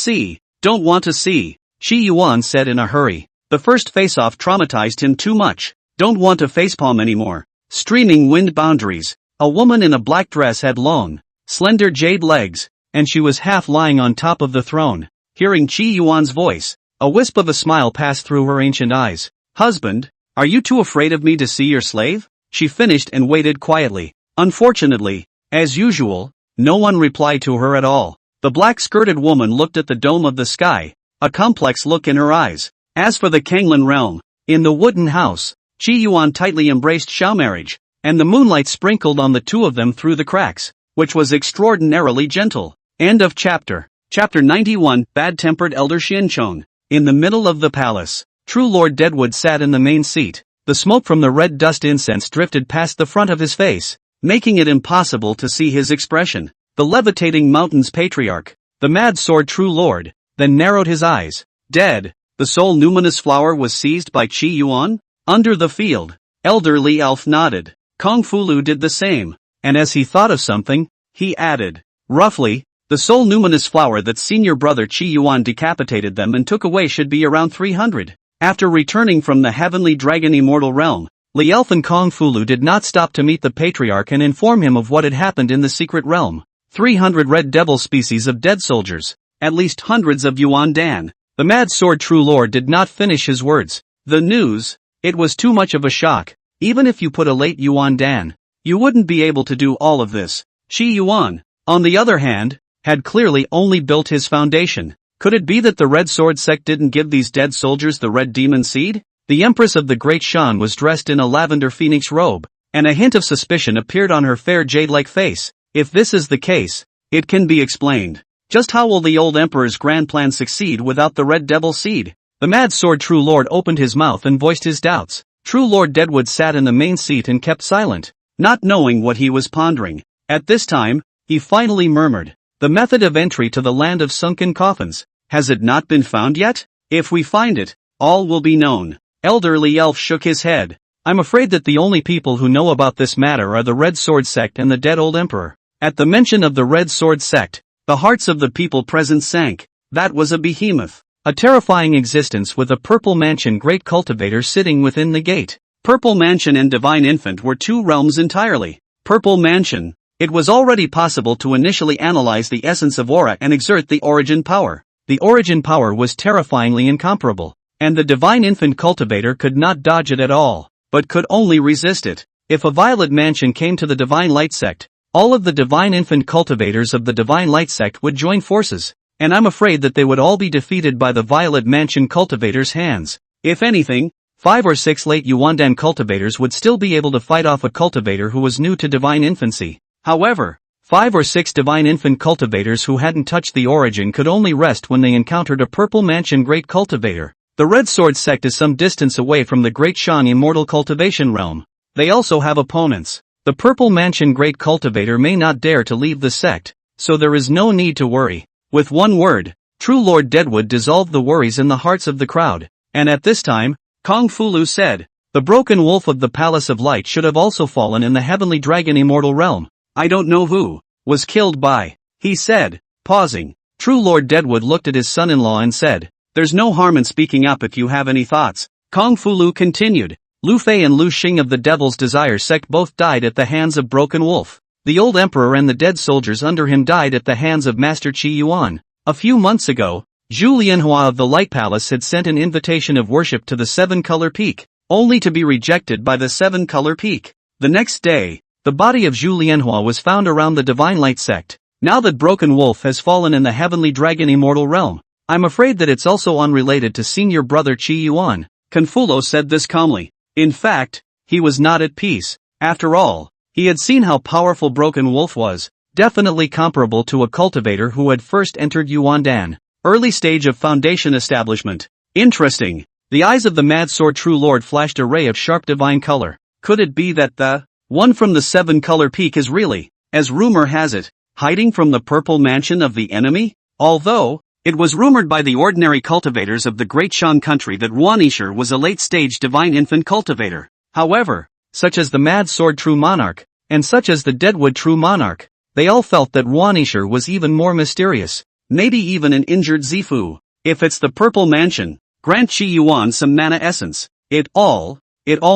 [SPEAKER 1] want to see, Chi Yuan said in a hurry. The first face-off traumatized him too much. Don't want to facepalm anymore. Streaming wind boundaries. A woman in a black dress had long, slender jade legs, and she was half lying on top of the throne. Hearing Chi Yuan's voice, a wisp of a smile passed through her ancient eyes. Husband, are you too afraid of me to see your slave? She finished and waited quietly. Unfortunately, as usual, no one replied to her at all. The black-skirted woman looked at the dome of the sky, a complex look in her eyes. As for the Kanglan realm, in the wooden house, Chi Yuan tightly embraced Xiao marriage, and the moonlight sprinkled on the two of them through the cracks, which was extraordinarily gentle. End of chapter. Chapter 91, Bad-Tempered Elder Xianchong. In the middle of the palace, True Lord Deadwood sat in the main seat. The smoke from the red dust incense drifted past the front of his face, making it impossible to see his expression. The levitating mountains patriarch, the mad sword True Lord, then narrowed his eyes. Dead. The soul numinous flower was seized by Chi Yuan? Under the field, elderly elf nodded. Kung Fu Lu did the same, and as he thought of something, he added, roughly, the soul numinous flower that senior brother Chi Yuan decapitated them and took away should be around 300. After returning from the heavenly dragon immortal realm, Li Elf and Kung Fu Lu did not stop to meet the patriarch and inform him of what had happened in the secret realm. 300 red devil species of dead soldiers, at least hundreds of Yuan Dan. The mad sword True Lord did not finish his words. The news, it was too much of a shock. Even if you put a late Yuan Dan, You wouldn't be able to do all of this. Qi Yuan, on the other hand, had clearly only built his foundation. Could it be that the Red Sword sect didn't give these dead soldiers the red demon seed? The Empress of the Great Shan was dressed in a lavender phoenix robe, and a hint of suspicion appeared on her fair jade-like face. If this is the case, it can be explained. Just how will the old emperor's grand plan succeed without the red devil seed? The Mad Sword True Lord opened his mouth and voiced his doubts. True Lord Deadwood sat in the main seat and kept silent, not knowing what he was pondering. At this time, he finally murmured, "The method of entry to the land of sunken coffins, has it not been found yet? If we find it, all will be known." Elderly Elf shook his head. "I'm afraid that the only people who know about this matter are the Red Sword sect and the dead old emperor." At the mention of the Red Sword sect, the hearts of the people present sank. That was a behemoth, a terrifying existence with a purple mansion great cultivator sitting within the gate. Purple Mansion and Divine Infant were two realms entirely. Purple Mansion. It was already possible to initially analyze the essence of aura and exert the origin power. The origin power was terrifyingly incomparable, and the Divine Infant cultivator could not dodge it at all, but could only resist it. If a Violet Mansion came to the Divine Light sect, all of the Divine Infant cultivators of the Divine Light sect would join forces, and I'm afraid that they would all be defeated by the Violet Mansion cultivators' hands. If anything, 5 or 6 late Yuandan cultivators would still be able to fight off a cultivator who was new to Divine Infancy. However, 5 or 6 Divine Infant cultivators who hadn't touched the origin could only rest when they encountered a Purple Mansion Great Cultivator. The Red Sword sect is some distance away from the Great Shan Immortal Cultivation Realm. They also have opponents. The Purple Mansion Great Cultivator may not dare to leave the sect, so there is no need to worry. With one word, True Lord Deadwood dissolved the worries in the hearts of the crowd, and at this time, Kung Fu Lu said, "The broken wolf of the Palace of Light should have also fallen in the Heavenly Dragon Immortal Realm. I don't know who was killed by," he said, pausing. True Lord Deadwood looked at his son-in-law and said, "There's no harm in speaking up if you have any thoughts." Kung Fu Lu continued, "Lu Fei and Lu Xing of the Devil's Desire sect both died at the hands of Broken Wolf. The old emperor and the dead soldiers under him died at the hands of Master Qi Yuan. A few months ago, Zhu Lianhua of the Light Palace had sent an invitation of worship to the Seven-Color Peak, only to be rejected by the Seven-Color Peak. The next day, the body of Zhu Lianhua was found around the Divine Light sect. Now that Broken Wolf has fallen in the Heavenly Dragon Immortal Realm, I'm afraid that it's also unrelated to senior brother Qi Yuan." Confulo said this calmly. In fact, he was not at peace. After all, he had seen how powerful Broken Wolf was, definitely comparable to a cultivator who had first entered Yuandan. Early stage of foundation establishment. Interesting. The eyes of the Mad Sword True Lord flashed a ray of sharp divine color. Could it be that the one from the Seven-Color Peak is really, as rumor has it, hiding from the Purple Mansion of the enemy? Although, it was rumored by the ordinary cultivators of the Great Shan country that Wanisher was a late-stage Divine Infant cultivator. However, such as the Mad Sword True Monarch, and such as the Deadwood True Monarch, they all felt that Wanisher was even more mysterious. Maybe even an injured Zifu. If it's the Purple Mansion, grant Qi Yuan some mana essence. It all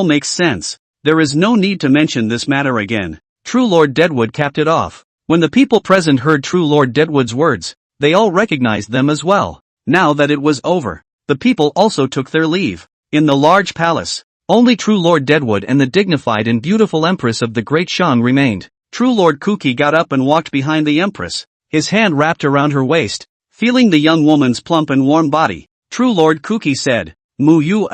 [SPEAKER 1] makes sense. There is no need to mention this matter again. True Lord Deadwood capped it off. When the people present heard True Lord Deadwood's words, they all recognized them as well. Now that it was over, the people also took their leave. In the large palace, only True Lord Deadwood and the dignified and beautiful Empress of the Great Shan remained. True Lord Kuki got up and walked behind the Empress, his hand wrapped around her waist, feeling the young woman's plump and warm body. True Lord Kuki said, "Mu yu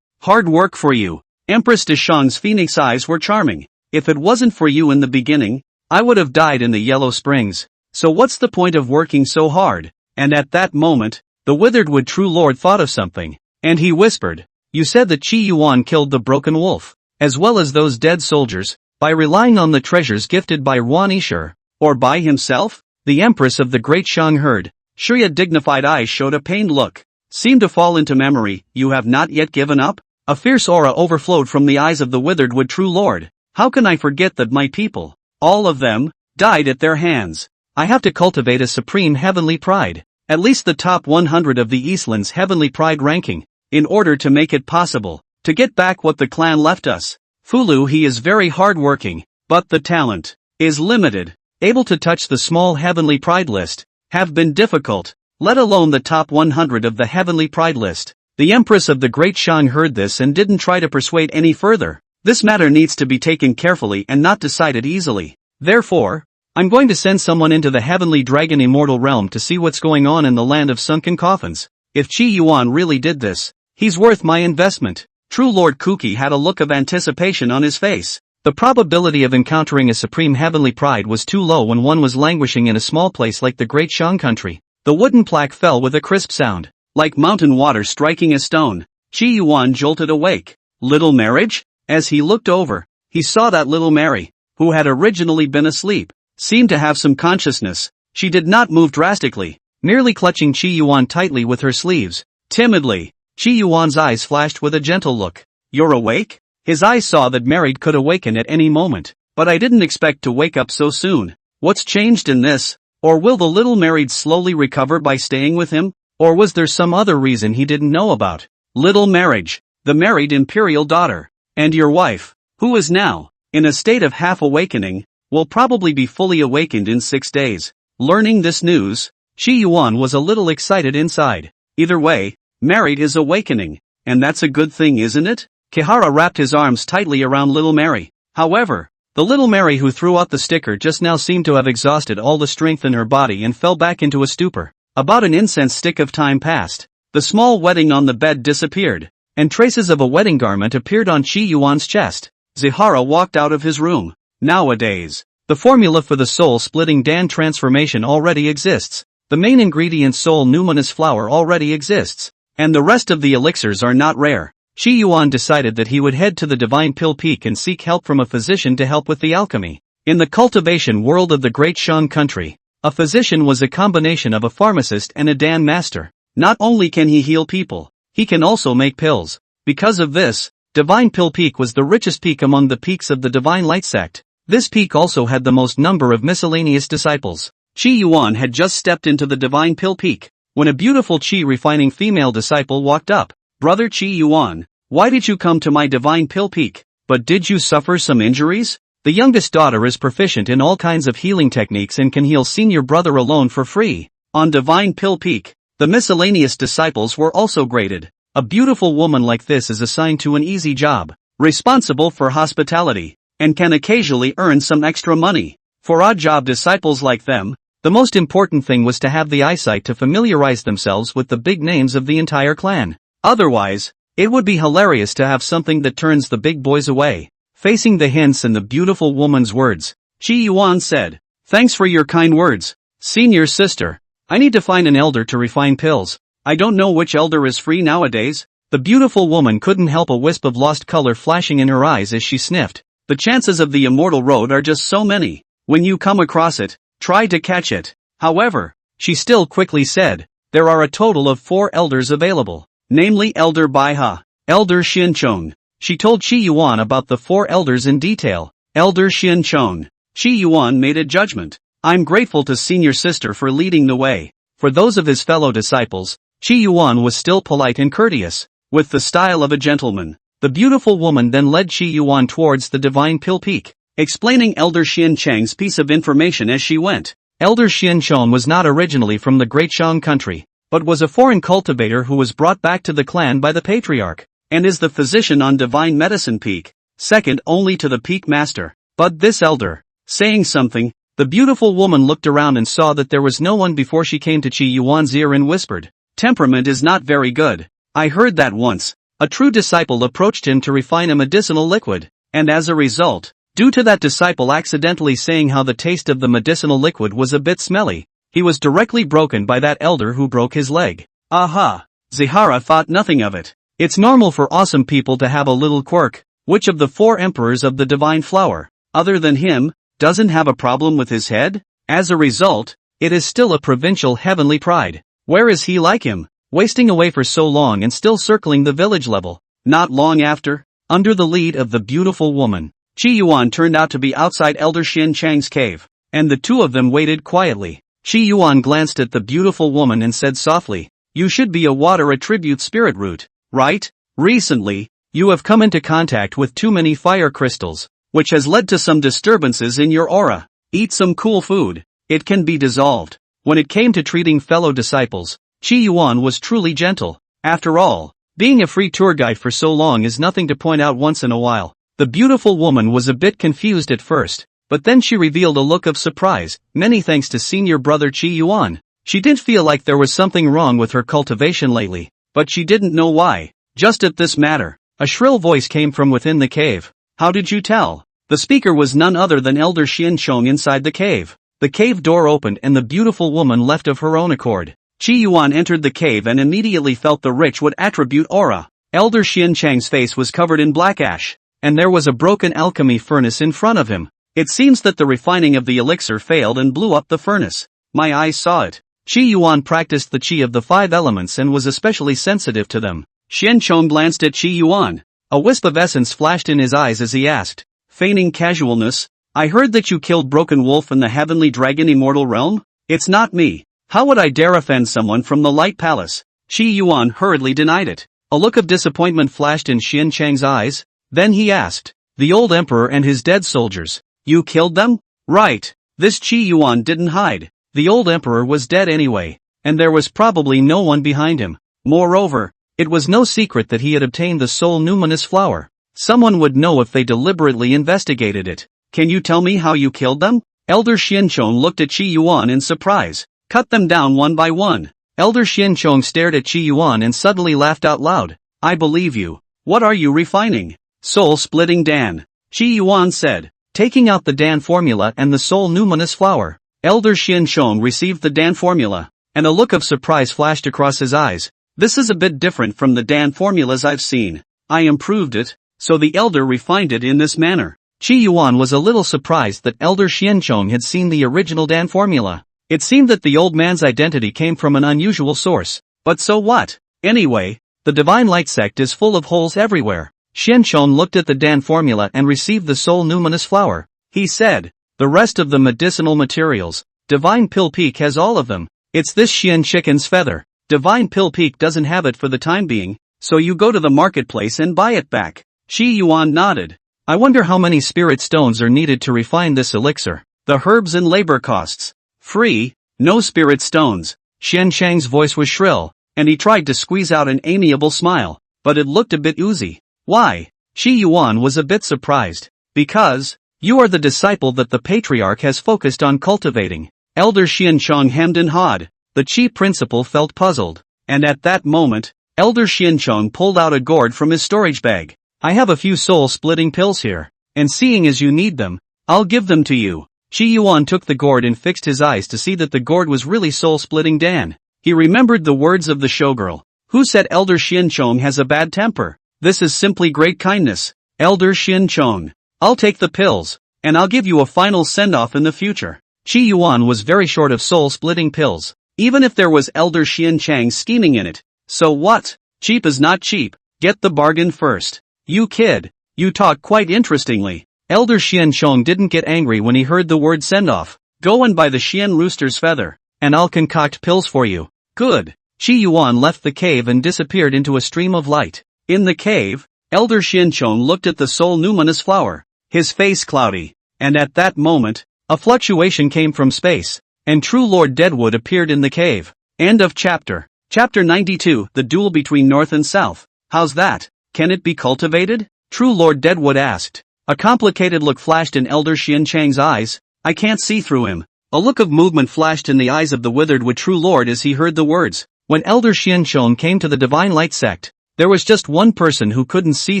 [SPEAKER 1] hard work for you." Empress Deshang's phoenix eyes were charming. "If it wasn't for you in the beginning, I would have died in the Yellow Springs. So what's the point of working so hard?" And at that moment, the Witheredwood True Lord thought of something, and he whispered, "You said that Qi Yuan killed the Broken Wolf, as well as those dead soldiers, by relying on the treasures gifted by Wanisher, or by himself?" The Empress of the Great Shan heard. Shriya dignified eyes showed a pained look. "Seemed to fall into memory. You have not yet given up?" A fierce aura overflowed from the eyes of the Witheredwood True Lord. "How can I forget that my people, all of them, died at their hands? I have to cultivate a supreme heavenly pride, at least the top 100 of the Eastland's heavenly pride ranking, in order to make it possible to get back what the clan left us." Fulu, he is very hard-working, but the talent is limited. Able to touch the small heavenly pride list, have been difficult, let alone the top 100 of the heavenly pride list. The Empress of the Great Shan heard this and didn't try to persuade any further. This matter needs to be taken carefully and not decided easily. Therefore, I'm going to send someone into the heavenly dragon immortal realm to see what's going on in the land of sunken coffins. If Chi Yuan really did this, he's worth my investment. True Lord Kuki had a look of anticipation on his face. The probability of encountering a supreme heavenly pride was too low when one was languishing in a small place like the Great Shang country. The wooden plaque fell with a crisp sound, like mountain water striking a stone. Chi Yuan jolted awake. Little marriage? As he looked over, he saw that little Mary, who had originally been asleep, seemed to have some consciousness. She did not move drastically, merely clutching Chi Yuan tightly with her sleeves. Timidly, Chi Yuan's eyes flashed with a gentle look. You're awake? His eyes saw that Mary could awaken at any moment. But I didn't expect to wake up so soon. What's changed in this? Or will the little married slowly recover by staying with him? Or was there some other reason he didn't know about? Little marriage, the married imperial daughter, and your wife, who is now in a state of half-awakening, will probably be fully awakened in 6 days. Learning this news, Chi Yuan was a little excited inside. Either way, married is awakening, and that's a good thing, isn't it? Kihara wrapped his arms tightly around little Mary. However, the little Mary who threw out the sticker just now seemed to have exhausted all the strength in her body and fell back into a stupor. About an incense stick of time passed. The small wedding on the bed disappeared, and traces of a wedding garment appeared on Chi Yuan's chest. Zihara walked out of his room. Nowadays, the formula for the soul-splitting Dan transformation already exists. The main ingredient soul numinous flower already exists, and the rest of the elixirs are not rare. Chi Yuan decided that he would head to the Divine Pill Peak and seek help from a physician to help with the alchemy. In the cultivation world of the Great Shang country, a physician was a combination of a pharmacist and a Dan master. Not only can he heal people, he can also make pills. Because of this, Divine Pill Peak was the richest peak among the peaks of the Divine Light sect. This peak also had the most number of miscellaneous disciples. Chi Yuan had just stepped into the Divine Pill Peak, when a beautiful Chi-refining female disciple walked up. Brother Chi Yuan, why did you come to my Divine Pill Peak? But did you suffer some injuries? The youngest daughter is proficient in all kinds of healing techniques and can heal senior brother alone for free. On Divine Pill Peak, the miscellaneous disciples were also graded. A beautiful woman like this is assigned to an easy job, responsible for hospitality, and can occasionally earn some extra money. For odd job disciples like them, the most important thing was to have the eyesight to familiarize themselves with the big names of the entire clan. Otherwise, it would be hilarious to have something that turns the big boys away. Facing the hints in the beautiful woman's words, Chi Yuan said, "Thanks for your kind words, senior sister. I need to find an elder to refine pills. I don't know which elder is free nowadays." The beautiful woman couldn't help a wisp of lost color flashing in her eyes as she sniffed. The chances of the immortal road are just so many. When you come across it, try to catch it. However, she still quickly said, there are a total of 4 elders available. Namely Elder Baiha, Elder Xinchong. She told Chi Yuan about the 4 elders in detail. Elder Xinchong. Chi Yuan made a judgment. I'm grateful to senior sister for leading the way. For those of his fellow disciples, Chi Yuan was still polite and courteous, with the style of a gentleman. The beautiful woman then led Chi Yuan towards the Divine Pill Peak, explaining Elder Xinchang's piece of information as she went. Elder Xinchong was not originally from the Great Shang country, but was a foreign cultivator who was brought back to the clan by the patriarch, and is the physician on Divine Medicine Peak, second only to the Peak Master. But this elder, saying something, the beautiful woman looked around and saw that there was no one before she came to Chi Yuan's ear and whispered, temperament is not very good. I heard that once. A true disciple approached him to refine a medicinal liquid, and as a result, due to that disciple accidentally saying how the taste of the medicinal liquid was a bit smelly, he was directly broken by that elder who broke his leg. Aha! Zihara thought nothing of it. It's normal for awesome people to have a little quirk. Which of the 4 emperors of the divine flower, other than him, doesn't have a problem with his head? As a result, it is still a provincial heavenly pride. Where is he like him, wasting away for so long and still circling the village level? Not long after, under the lead of the beautiful woman, Chi Yuan turned out to be outside Elder Xin Chang's cave, and the two of them waited quietly. Chi Yuan glanced at the beautiful woman and said softly, you should be a water attribute spirit root, right? Recently, you have come into contact with too many fire crystals, which has led to some disturbances in your aura. Eat some cool food, it can be dissolved. When it came to treating fellow disciples, Chi Yuan was truly gentle. After all, being a free tour guide for so long is nothing to point out once in a while. The beautiful woman was a bit confused at first, but then she revealed a look of surprise. Many thanks to senior brother Chi Yuan. She did feel like there was something wrong with her cultivation lately, but she didn't know why. Just at this matter, a shrill voice came from within the cave. How did you tell? The speaker was none other than Elder Xianchong inside the cave. The cave door opened and the beautiful woman left of her own accord. Chi Yuan entered the cave and immediately felt the rich wood attribute aura. Elder Xianchang's face was covered in black ash, and there was a broken alchemy furnace in front of him. It seems that the refining of the elixir failed and blew up the furnace. My eyes saw it. Chi Yuan practiced the chi of the 5 elements and was especially sensitive to them. Xianchong glanced at Chi Yuan. A wisp of essence flashed in his eyes as he asked, feigning casualness, I heard that you killed Broken Wolf and the Heavenly Dragon Immortal Realm? It's not me. How would I dare offend someone from the Light Palace? Chi Yuan hurriedly denied it. A look of disappointment flashed in Xianchang's eyes. Then he asked, the old emperor and his dead soldiers. You killed them? Right. This Chi Yuan didn't hide. The old emperor was dead anyway, and there was probably no one behind him. Moreover, it was no secret that he had obtained the soul numinous flower. Someone would know if they deliberately investigated it. Can you tell me how you killed them? Elder Xianchong looked at Chi Yuan in surprise. Cut them down one by one. Elder Xianchong stared at Chi Yuan and suddenly laughed out loud. I believe you. What are you refining? Soul-splitting Dan. Chi Yuan said, taking out the Dan formula and the soul numinous flower. Elder Xianchong received the Dan formula, and a look of surprise flashed across his eyes. This is a bit different from the Dan formulas I've seen. I improved it, so the elder refined it in this manner. Chi Yuan was a little surprised that Elder Xianchong had seen the original Dan formula. It seemed that the old man's identity came from an unusual source. But so what? Anyway, the Divine Light sect is full of holes everywhere. Xianchong looked at the Dan formula and received the soul numinous flower. He said, the rest of the medicinal materials, Divine Pill Peak has all of them. It's this Xian chicken's feather. Divine Pill Peak doesn't have it for the time being, so you go to the marketplace and buy it back. Chi Yuan nodded. I wonder how many spirit stones are needed to refine this elixir. The herbs and labor costs. Free, no spirit stones. Xianchang's voice was shrill, and he tried to squeeze out an amiable smile, but it looked a bit oozy. Why? Chi Yuan was a bit surprised. Because, you are the disciple that the patriarch has focused on cultivating. Elder Xianchong hemmed and hawed. The Chi principal felt puzzled, and at that moment, Elder Xianchong pulled out a gourd from his storage bag. I have a few soul-splitting pills here, and seeing as you need them, I'll give them to you. Chi Yuan took the gourd and fixed his eyes to see that the gourd was really soul-splitting Dan. He remembered the words of the showgirl, who said Elder Xianchong has a bad temper. This is simply great kindness. Elder Xianchong, I'll take the pills, and I'll give you a final send-off in the future. Chi Yuan was very short of soul-splitting pills, even if there was Elder Xianchang scheming in it. So what? Cheap is not cheap. Get the bargain first. You kid, you talk quite interestingly. Elder Xianchong didn't get angry when he heard the word send-off. Go and buy the Xian rooster's feather, and I'll concoct pills for you. Good. Chi Yuan left the cave and disappeared into a stream of light. In the cave, Elder Xianchong looked at the soul numinous flower, his face cloudy, and at that moment, a fluctuation came from space, and True Lord Deadwood appeared in the cave. End of chapter. Chapter 92, The Duel Between North and South. How's that? Can it be cultivated? True Lord Deadwood asked. A complicated look flashed in Elder Xianchang's eyes. I can't see through him. A look of movement flashed in the eyes of the withered wood True Lord as he heard the words. When Elder Xianchong came to the Divine Light sect, there was just one person who couldn't see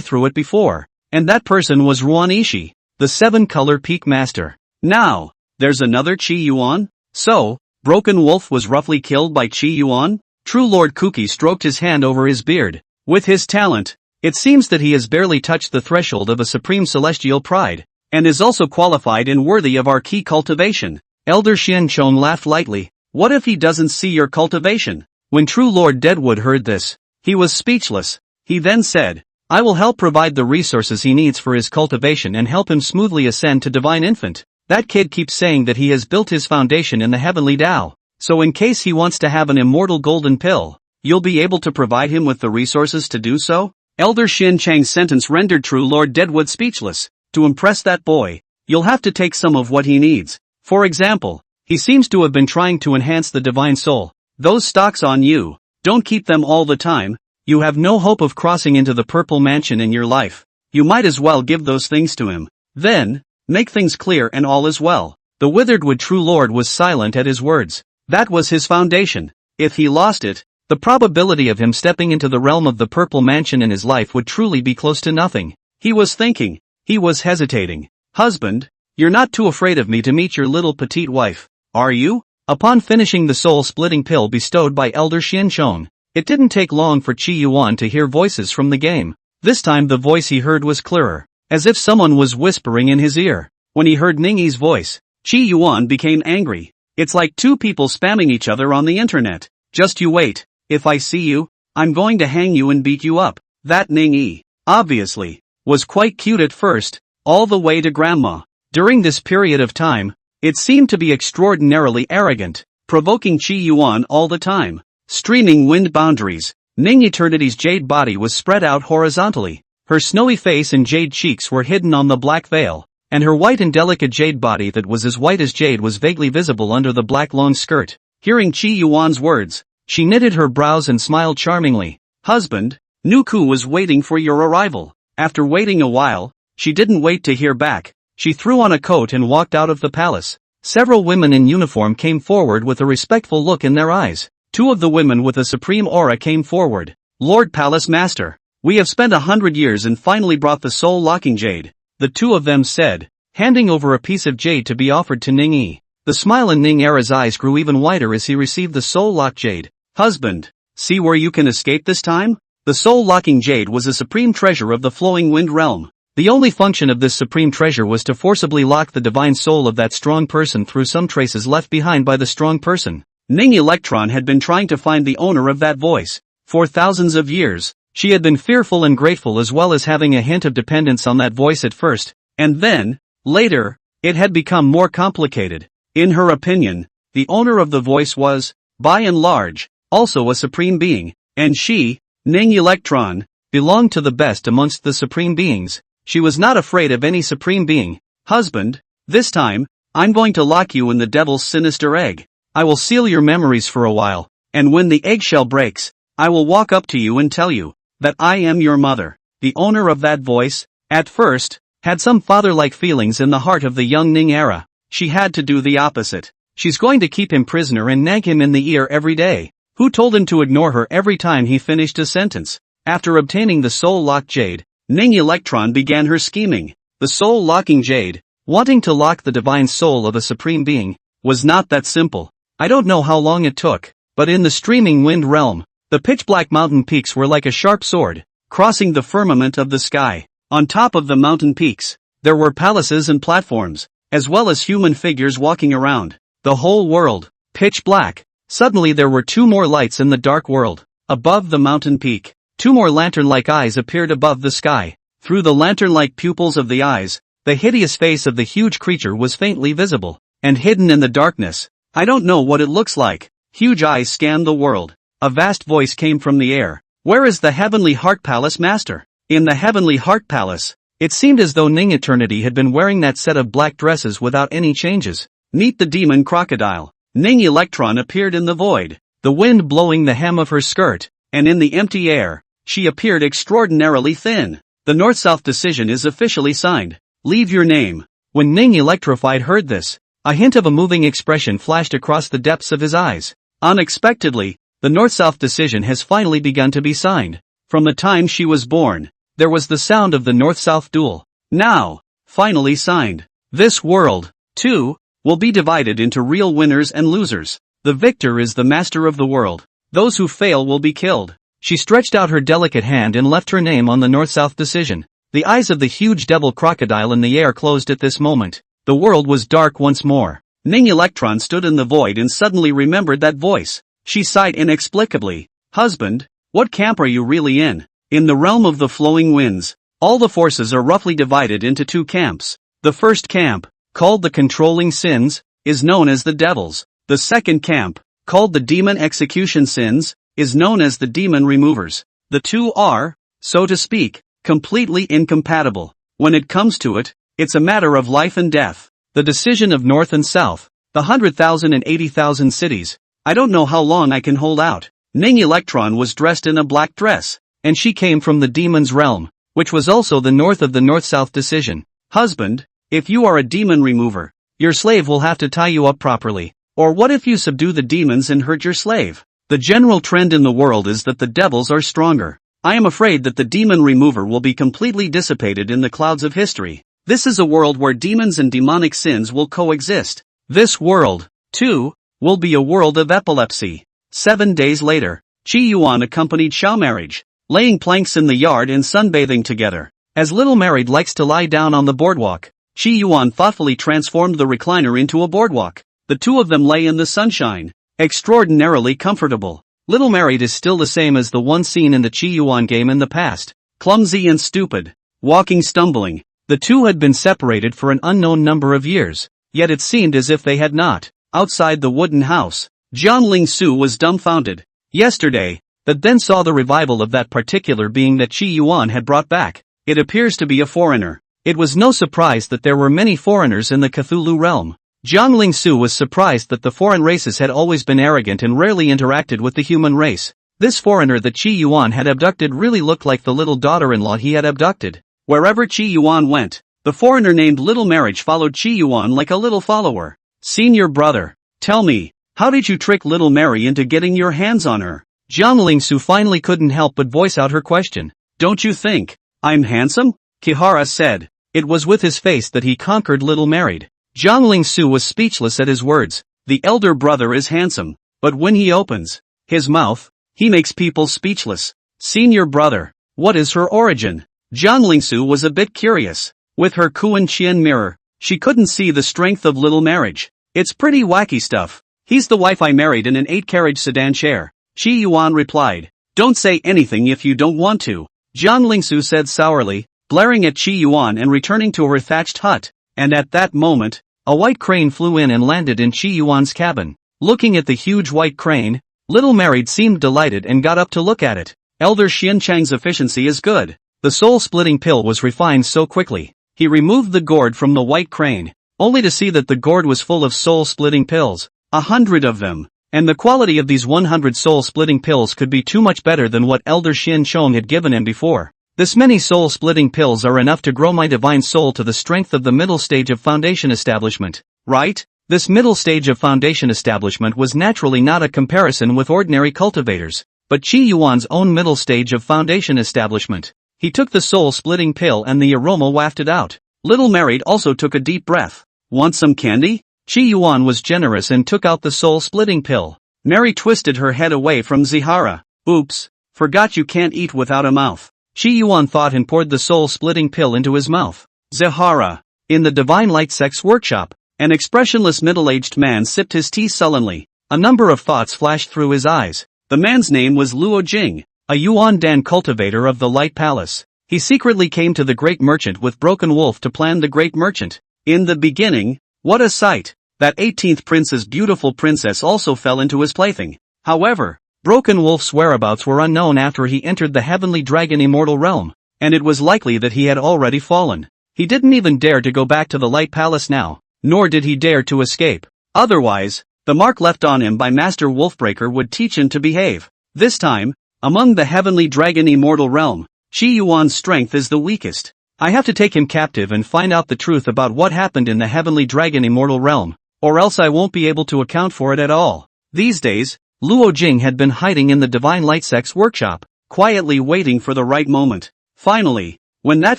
[SPEAKER 1] through it before, and that person was Ruan Ishi, the 7-color peak master. Now, there's another Chi Yuan? So, Broken Wolf was roughly killed by Chi Yuan? True Lord Kuki stroked his hand over his beard. With his talent, it seems that he has barely touched the threshold of a supreme celestial pride, and is also qualified and worthy of our key cultivation. Elder Xianchong laughed lightly. What if he doesn't see your cultivation? When True Lord Deadwood heard this, he was speechless. He then said, I will help provide the resources he needs for his cultivation and help him smoothly ascend to Divine Infant. That kid keeps saying that he has built his foundation in the Heavenly Tao, so in case he wants to have an immortal golden pill, you'll be able to provide him with the resources to do so? Elder Xianchang's sentence rendered True Lord Deadwood speechless. To impress that boy, you'll have to take some of what he needs. For example, he seems to have been trying to enhance the divine soul. Those stocks on you, don't keep them all the time. You have no hope of crossing into the purple mansion in your life. you might as well give those things to him. Then, make things clear and all is well. The withered wood true lord was silent at his words. That was his foundation. If he lost it, the probability of him stepping into the realm of the purple mansion in his life would truly be close to nothing. He was thinking. He was hesitating. Husband, you're not too afraid of me to meet your little petite wife, are you? Upon finishing the soul-splitting pill bestowed by Elder Xianshong, it didn't take long for Qi Yuan to hear voices from the game. This time the voice he heard was clearer, as if someone was whispering in his ear. When he heard Ningyi's voice, Qi Yuan became angry. It's like two people spamming each other on the internet. Just you wait, if I see you, I'm going to hang you and beat you up. That Ningyi, obviously, was quite cute at first, all the way to grandma. During this period of time, it seemed to be extraordinarily arrogant, provoking Qi Yuan all the time. Streaming wind boundaries, Ning Eternity's jade body was spread out horizontally. Her snowy face and jade cheeks were hidden on the black veil, and her white and delicate jade body that was as white as jade was vaguely visible under the black long skirt. Hearing Qi Yuan's words, she knitted her brows and smiled charmingly. Husband, Nuku was waiting for your arrival. After waiting a while, she didn't wait to hear back. She threw on a coat and walked out of the palace. Several women in uniform came forward with a respectful look in their eyes. Two of the women with a supreme aura came forward. Lord Palace Master, we have spent 100 years and finally brought the soul-locking jade, the two of them said, handing over a piece of jade to be offered to Ningyi. The smile in Ning Era's eyes grew even wider as he received the soul-locked jade. Husband, see where you can escape this time? The soul-locking jade was a supreme treasure of the flowing wind realm. The only function of this supreme treasure was to forcibly lock the divine soul of that strong person through some traces left behind by the strong person. Ning Electron had been trying to find the owner of that voice. For thousands of years, she had been fearful and grateful as well as having a hint of dependence on that voice at first, and then, later, it had become more complicated. In her opinion, the owner of the voice was, by and large, also a supreme being, and she, Ning Electron, belonged to the best amongst the supreme beings. She was not afraid of any supreme being. Husband, this time, I'm going to lock you in the devil's sinister egg. I will seal your memories for a while, and when the eggshell breaks, I will walk up to you and tell you that I am your mother. The owner of that voice, at first, had some father-like feelings in the heart of the young Ning Era. She had to do the opposite. She's going to keep him prisoner and nag him in the ear every day. Who told him to ignore her every time he finished a sentence? After obtaining the soul-locked jade, Ning Electron began her scheming. The soul-locking jade, wanting to lock the divine soul of a supreme being, was not that simple. I don't know how long it took, but in the streaming wind realm, the pitch-black mountain peaks were like a sharp sword, crossing the firmament of the sky. On top of the mountain peaks, there were palaces and platforms, as well as human figures walking around. The whole world, pitch black. Suddenly there were two more lights in the dark world. Above the mountain peak, two more lantern-like eyes appeared above the sky. Through the lantern-like pupils of the eyes, the hideous face of the huge creature was faintly visible, and hidden in the darkness. I don't know what it looks like. Huge eyes scanned the world. A vast voice came from the air. Where is the Heavenly Heart Palace Master? In the Heavenly Heart Palace, it seemed as though Ning Eternity had been wearing that set of black dresses without any changes. Meet the demon crocodile. Ning Electron appeared in the void, the wind blowing the hem of her skirt, and in the empty air, she appeared extraordinarily thin. The North-South decision is officially signed. Leave your name. When Ning Electrified heard this, a hint of a moving expression flashed across the depths of his eyes. Unexpectedly, the North-South decision has finally begun to be signed. From the time she was born, there was the sound of the North-South duel. Now, finally signed. This world, too, will be divided into real winners and losers. The victor is the master of the world. Those who fail will be killed. She stretched out her delicate hand and left her name on the North-South decision. The eyes of the huge devil crocodile in the air closed at this moment. The world was dark once more. Ning Electron stood in the void and suddenly remembered that voice. She sighed inexplicably. Husband, what camp are you really in? In the realm of the flowing winds, all the forces are roughly divided into two camps. The first camp, called the controlling sins, is known as the devils. The second camp, called the demon execution sins, is known as the demon removers. The two are, so to speak, completely incompatible. When it comes to it, it's a matter of life and death. The decision of North and South, the 100,000 and 80,000 cities. I don't know how long I can hold out. Ning Electron was dressed in a black dress, and she came from the demon's realm. which was also the north of the north-south decision. Husband, if you are a demon remover, your slave will have to tie you up properly. Or what if you subdue the demons and hurt your slave? The general trend in the world is that the devils are stronger. I am afraid that the demon remover will be completely dissipated in the clouds of history. This is a world where demons and demonic sins will coexist. This world, too, will be a world of epilepsy. 7 days later, Chi Yuan accompanied Xiao marriage, laying planks in the yard and sunbathing together. As Little Married likes to lie down on the boardwalk, Chi Yuan thoughtfully transformed the recliner into a boardwalk. The two of them lay in the sunshine, extraordinarily comfortable. Little Married is still the same as the one seen in the Chi Yuan game in the past, clumsy and stupid, walking stumbling. The two had been separated for an unknown number of years, yet it seemed as if they had not. Outside the wooden house, Jiang Lingsu was dumbfounded. Yesterday, that then saw the revival of that particular being that Chi Yuan had brought back. It appears to be a foreigner. It was no surprise that there were many foreigners in the Cthulhu realm. Jiang Lingsu was surprised that the foreign races had always been arrogant and rarely interacted with the human race. This foreigner that Chi Yuan had abducted really looked like the little daughter-in-law he had abducted. Wherever Chi Yuan went, the foreigner named Little Marriage followed Chi Yuan like a little follower. Senior brother, tell me, how did you trick Little Mary into getting your hands on her? Jiang Lingsu finally couldn't help but voice out her question. Don't you think I'm handsome? Kihara said. It was with his face that he conquered Little Married. Jiang Lingsu was speechless at his words. The elder brother is handsome, but when he opens his mouth, he makes people speechless. Senior brother, what is her origin? Jiang Lingsu was a bit curious. With her Kuan Qian mirror, she couldn't see the strength of Little Marriage. It's pretty wacky stuff. He's the wife I married in an 8-carriage sedan chair. Chi Yuan replied. Don't say anything if you don't want to, Jiang Lingsu said sourly, glaring at Chi Yuan and returning to her thatched hut. And at that moment, a white crane flew in and landed in Chi Yuan's cabin. Looking at the huge white crane, Little Married seemed delighted and got up to look at it. Elder Xianchang's efficiency is good. The soul-splitting pill was refined so quickly. He removed the gourd from the white crane, only to see that the gourd was full of soul-splitting pills. 100 of them. And the quality of these 100 soul-splitting pills could be too much better than what Elder Xianchong had given him before. This many soul-splitting pills are enough to grow my divine soul to the strength of the middle stage of foundation establishment, right? This middle stage of foundation establishment was naturally not a comparison with ordinary cultivators, but Chi Yuan's own middle stage of foundation establishment. He took the soul-splitting pill and the aroma wafted out. Little Married also took a deep breath. Want some candy? Chi Yuan was generous and took out the soul-splitting pill. Mary twisted her head away from Zihara. Oops, forgot you can't eat without a mouth. Chi Yuan thought and poured the soul-splitting pill into his mouth. Zihara. In the Divine Light Sect's workshop, an expressionless middle-aged man sipped his tea sullenly. A number of thoughts flashed through his eyes. The man's name was Luo Jing, a Yuan Dan cultivator of the Light Palace. He secretly came to the Great Merchant with Broken Wolf to plan the Great Merchant. In the beginning, what a sight! That 18th prince's beautiful princess also fell into his plaything. However, Broken Wolf's whereabouts were unknown after he entered the Heavenly Dragon Immortal Realm, and it was likely that he had already fallen. He didn't even dare to go back to the Light Palace now, nor did he dare to escape. Otherwise, the mark left on him by Master Wolfbreaker would teach him to behave. This time, among the Heavenly Dragon Immortal Realm, Chi Yuan's strength is the weakest. I have to take him captive and find out the truth about what happened in the Heavenly Dragon Immortal Realm, or else I won't be able to account for it at all. These days, Luo Jing had been hiding in the Divine Light Sect's workshop, quietly waiting for the right moment. Finally, when that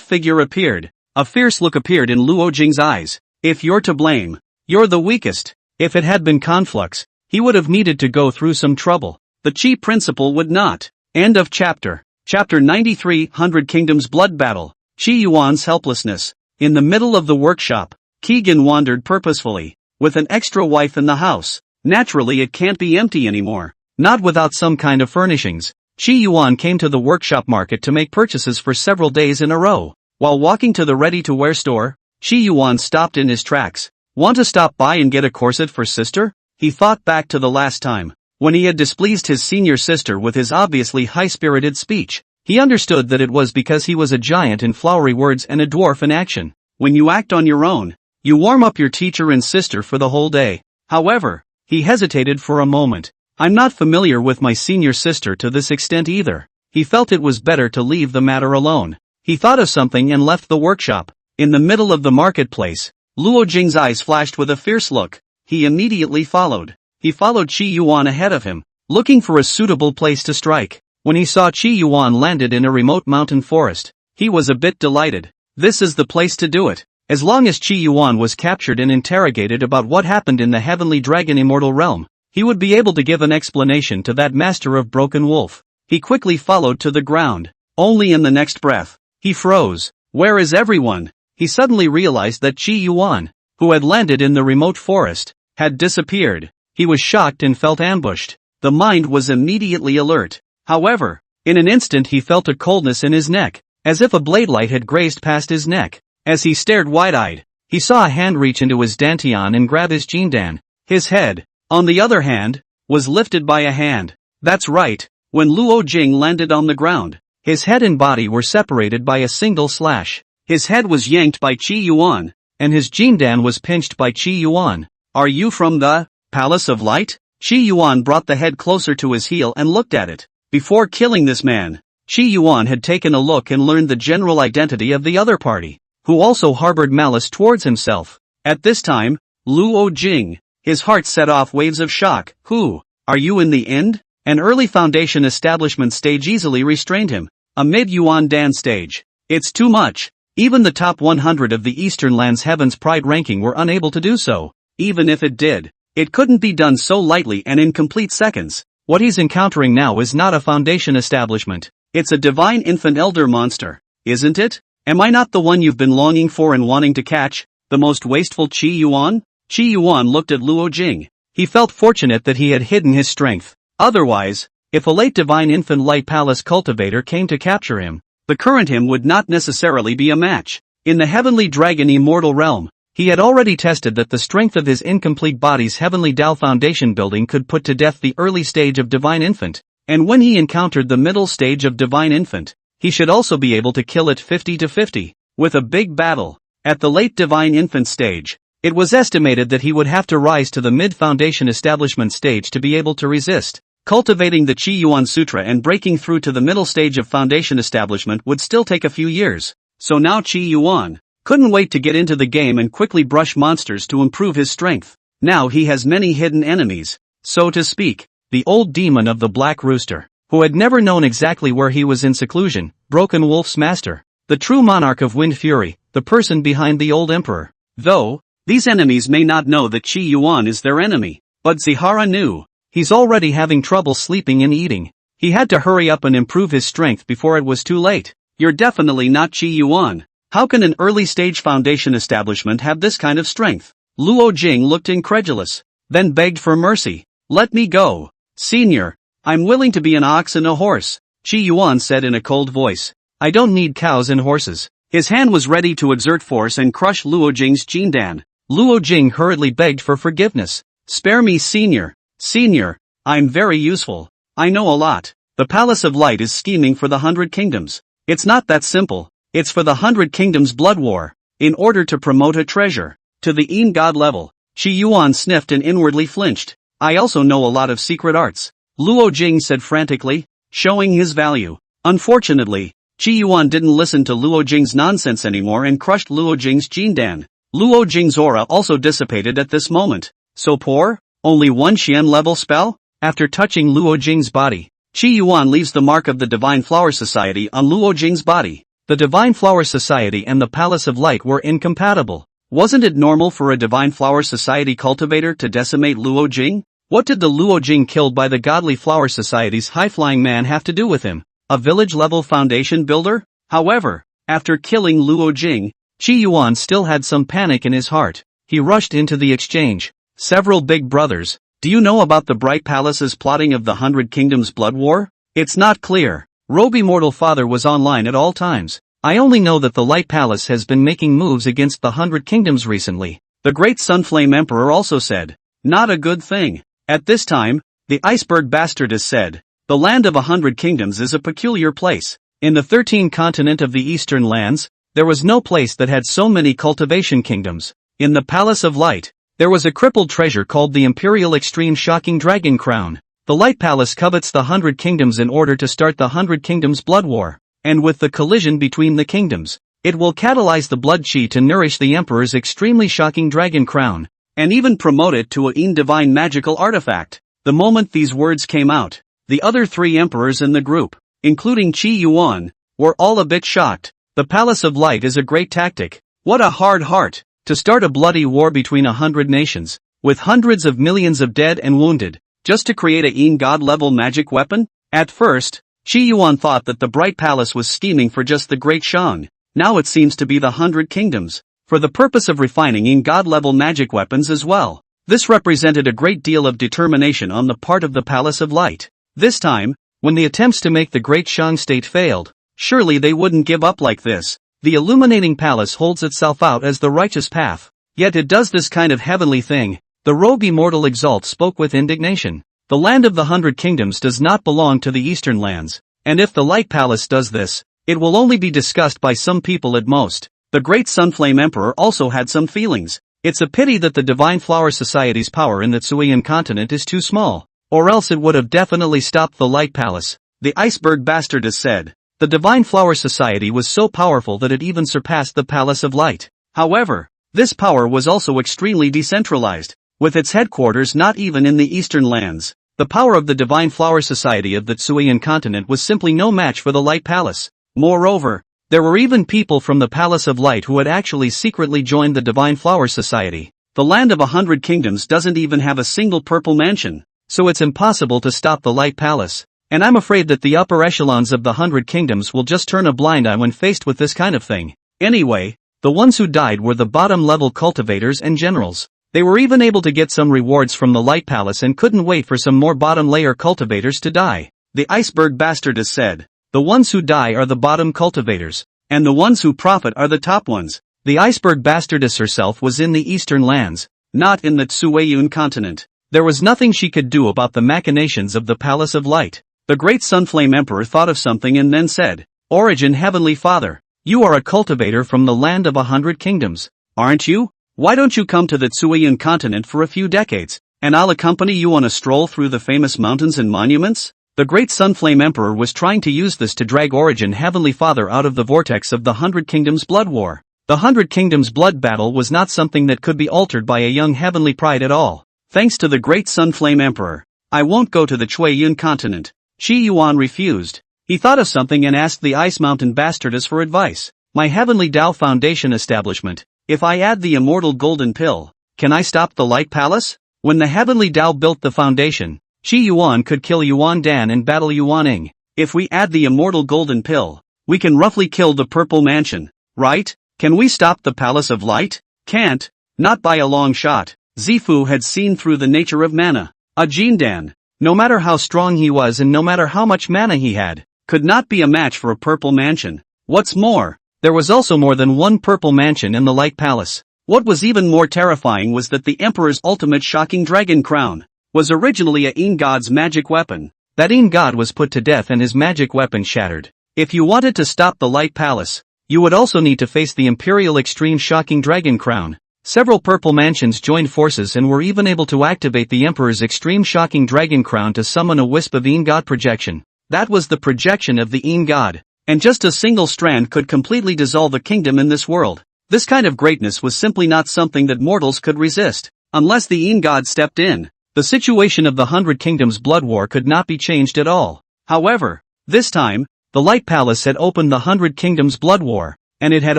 [SPEAKER 1] figure appeared, a fierce look appeared in Luo Jing's eyes. If you're to blame, you're the weakest. If it had been Conflux, he would have needed to go through some trouble. The Chi principle would not. End of chapter. Chapter 93, 100 Kingdoms Blood Battle. Chi Yuan's helplessness. In the middle of the workshop, Keegan wandered purposefully. With an extra wife in the house, naturally it can't be empty anymore. Not without some kind of furnishings. Chi Yuan came to the workshop market to make purchases for several days in a row. While walking to the ready-to-wear store, Chi Yuan stopped in his tracks. Want to stop by and get a corset for sister? He thought back to the last time, when he had displeased his senior sister with his obviously high-spirited speech. He understood that it was because he was a giant in flowery words and a dwarf in action. When you act on your own, you warm up your teacher and sister for the whole day. However, he hesitated for a moment. I'm not familiar with my senior sister to this extent either. He felt it was better to leave the matter alone. He thought of something and left the workshop. In the middle of the marketplace, Luo Jing's eyes flashed with a fierce look. He immediately followed. He followed Qi Yuan ahead of him, looking for a suitable place to strike. When he saw Qi Yuan landed in a remote mountain forest, he was a bit delighted. This is the place to do it. As long as Qi Yuan was captured and interrogated about what happened in the Heavenly Dragon Immortal Realm, he would be able to give an explanation to that master of Broken Wolf. He quickly followed to the ground. Only in the next breath, he froze. Where is everyone? He suddenly realized that Qi Yuan, who had landed in the remote forest, had disappeared. He was shocked and felt ambushed. The mind was immediately alert. However, in an instant he felt a coldness in his neck, as if a blade light had grazed past his neck. As he stared wide-eyed, he saw a hand reach into his dantian and grab his jindan. His head, on the other hand, was lifted by a hand. That's right, when Luo Jing landed on the ground, his head and body were separated by a single slash. His head was yanked by Qi Yuan, and his jindan was pinched by Qi Yuan. Are you from the Palace of Light? Qi Yuan brought the head closer to his heel and looked at it. Before killing this man, Qi Yuan had taken a look and learned the general identity of the other party, who also harbored malice towards himself. At this time, Luo Jing, his heart set off waves of shock. Who are you in the end? An early foundation establishment stage easily restrained him. A mid-Yuan Dan stage. It's too much. Even the top 100 of the Eastern Lands Heaven's Pride ranking were unable to do so. Even if it did, it couldn't be done so lightly and in complete seconds. What he's encountering now is not a foundation establishment. It's a divine infant elder monster, isn't it? Am I not the one you've been longing for and wanting to catch? The most wasteful Qi Yuan? Qi Yuan looked at Luo Jing. He felt fortunate that he had hidden his strength. Otherwise, if a late divine infant light palace cultivator came to capture him, the current him would not necessarily be a match. In the Heavenly Dragon Immortal Realm, he had already tested that the strength of his incomplete body's Heavenly Dao Foundation building could put to death the early stage of Divine Infant, and when he encountered the middle stage of Divine Infant, he should also be able to kill it 50-50, with a big battle. At the late Divine Infant stage, it was estimated that he would have to rise to the mid-foundation establishment stage to be able to resist. Cultivating the Qi Yuan Sutra and breaking through to the middle stage of foundation establishment would still take a few years. So now Qi Yuan couldn't wait to get into the game and quickly brush monsters to improve his strength. Now he has many hidden enemies, so to speak. The old demon of the Black Rooster, who had never known exactly where he was in seclusion, Broken Wolf's master, the true monarch of Wind Fury, the person behind the old emperor. Though, these enemies may not know that Qi Yuan is their enemy, but Zihara knew. He's already having trouble sleeping and eating. He had to hurry up and improve his strength before it was too late. You're definitely not Qi Yuan. How can an early-stage foundation establishment have this kind of strength? Luo Jing looked incredulous, then begged for mercy. Let me go. Senior, I'm willing to be an ox and a horse, Qi Yuan said in a cold voice. I don't need cows and horses. His hand was ready to exert force and crush Luo Jing's jindan. Luo Jing hurriedly begged for forgiveness. Spare me, Senior. Senior, I'm very useful. I know a lot. The Palace of Light is scheming for the 100 Kingdoms. It's not that simple. It's for the 100 Kingdoms blood war, in order to promote a treasure to the Een God level. Qi Yuan sniffed and inwardly flinched. I also know a lot of secret arts, Luo Jing said frantically, showing his value. Unfortunately, Qi Yuan didn't listen to Luo Jing's nonsense anymore and crushed Luo Jing's jindan. Luo Jing's aura also dissipated at this moment. So poor? Only one Xian level spell? After touching Luo Jing's body, Qi Yuan leaves the mark of the Divine Flower Society on Luo Jing's body. The Divine Flower Society and the Palace of Light were incompatible. Wasn't it normal for a Divine Flower Society cultivator to decimate Luo Jing? What did the Luo Jing killed by the Godly Flower Society's high-flying man have to do with him? A village-level foundation builder? However, after killing Luo Jing, Qi Yuan still had some panic in his heart. He rushed into the exchange. Several big brothers, do you know about the Bright Palace's plotting of the 100 Kingdoms blood war? It's not clear. Robe Immortal Father was online at all times. I only know that the Light Palace has been making moves against the 100 Kingdoms recently. The Great Sunflame Emperor also said, not a good thing. At this time, the Iceberg Bastardess said, the land of 100 Kingdoms is a peculiar place. In the 13 continent of the Eastern Lands, there was no place that had so many cultivation kingdoms. In the Palace of Light, there was a crippled treasure called the Imperial Extreme Shocking Dragon Crown. The Light Palace covets the 100 Kingdoms in order to start the 100 Kingdoms blood war. and with the collision between the kingdoms, it will catalyze the blood chi to nourish the emperor's extremely shocking dragon crown, and even promote it to a divine magical artifact. The moment these words came out, the other three emperors in the group, including Qi Yuan, were all a bit shocked. The Palace of Light is a great tactic. What a hard heart, to start a bloody war between 100 nations, with hundreds of millions of dead and wounded, just to create a god-level magic weapon? At first, Qi Yuan thought that the Bright Palace was scheming for just the Great Shang. Now it seems to be the 100 Kingdoms, for the purpose of refining god-level magic weapons as well. This represented a great deal of determination on the part of the Palace of Light. This time, when the attempts to make the Great Shang state failed, surely they wouldn't give up like this. The illuminating palace holds itself out as the righteous path, yet it does this kind of heavenly thing. The rogue immortal Exalt spoke with indignation. The land of the 100 Kingdoms does not belong to the eastern lands, and if the Light Palace does this, it will only be discussed by some people at most. The great Sunflame Emperor also had some feelings. It's a pity that the Divine Flower Society's power in the Tsuiyan continent is too small, or else it would have definitely stopped the Light Palace. The Iceberg Bastardess said. The Divine Flower Society was so powerful that it even surpassed the Palace of Light. However, this power was also extremely decentralized, with its headquarters not even in the eastern lands. The power of the Divine Flower Society of the Tsuiyan continent was simply no match for the Light Palace. Moreover, there were even people from the Palace of Light who had actually secretly joined the Divine Flower Society. The land of 100 Kingdoms doesn't even have a single purple mansion, so it's impossible to stop the Light Palace. And I'm afraid that the upper echelons of the 100 Kingdoms will just turn a blind eye when faced with this kind of thing. Anyway, the ones who died were the bottom-level cultivators and generals. They were even able to get some rewards from the Light Palace and couldn't wait for some more bottom-layer cultivators to die. The Iceberg Bastardess said. The ones who die are the bottom cultivators, and the ones who profit are the top ones. The Iceberg Bastardess herself was in the eastern lands, not in the Tsuiyan continent. There was nothing she could do about the machinations of the Palace of Light. The great Sunflame Emperor thought of something and then said, Origin Heavenly Father, you are a cultivator from the land of 100 Kingdoms, aren't you? Why don't you come to the Tsuiyan continent for a few decades, and I'll accompany you on a stroll through the famous mountains and monuments? The great Sunflame Emperor was trying to use this to drag Origin Heavenly Father out of the vortex of the 100 Kingdoms blood war. The 100 Kingdoms blood battle was not something that could be altered by a young heavenly pride at all. Thanks to the great Sunflame Emperor, I won't go to the Tsuiyan continent. Qi Yuan refused. He thought of something and asked the Ice Mountain Bastardess for advice. My Heavenly Dao Foundation establishment, if I add the immortal golden pill, can I stop the Light Palace? When the Heavenly Dao built the foundation, Qi Yuan could kill Yuan Dan and battle Yuan Ing. If we add the immortal golden pill, we can roughly kill the Purple Mansion, right? Can we stop the Palace of Light? Can't, not by a long shot. Zifu had seen through the nature of mana. A Jindan, no matter how strong he was and no matter how much mana he had, could not be a match for a Purple Mansion. What's more, there was also more than one Purple Mansion in the Light Palace. What was even more terrifying was that the Emperor's ultimate shocking dragon crown was originally a god's magic weapon. That god was put to death and his magic weapon shattered. If you wanted to stop the Light Palace, you would also need to face the Imperial Extreme Shocking Dragon Crown. Several Purple Mansions joined forces and were even able to activate the Emperor's Extreme Shocking Dragon Crown to summon a wisp of god projection. That was the projection of the god, and just a single strand could completely dissolve a kingdom in this world. This kind of greatness was simply not something that mortals could resist, unless the god stepped in. The situation of the 100 Kingdoms blood war could not be changed at all. However, this time, the Light Palace had opened the 100 Kingdoms blood war, and it had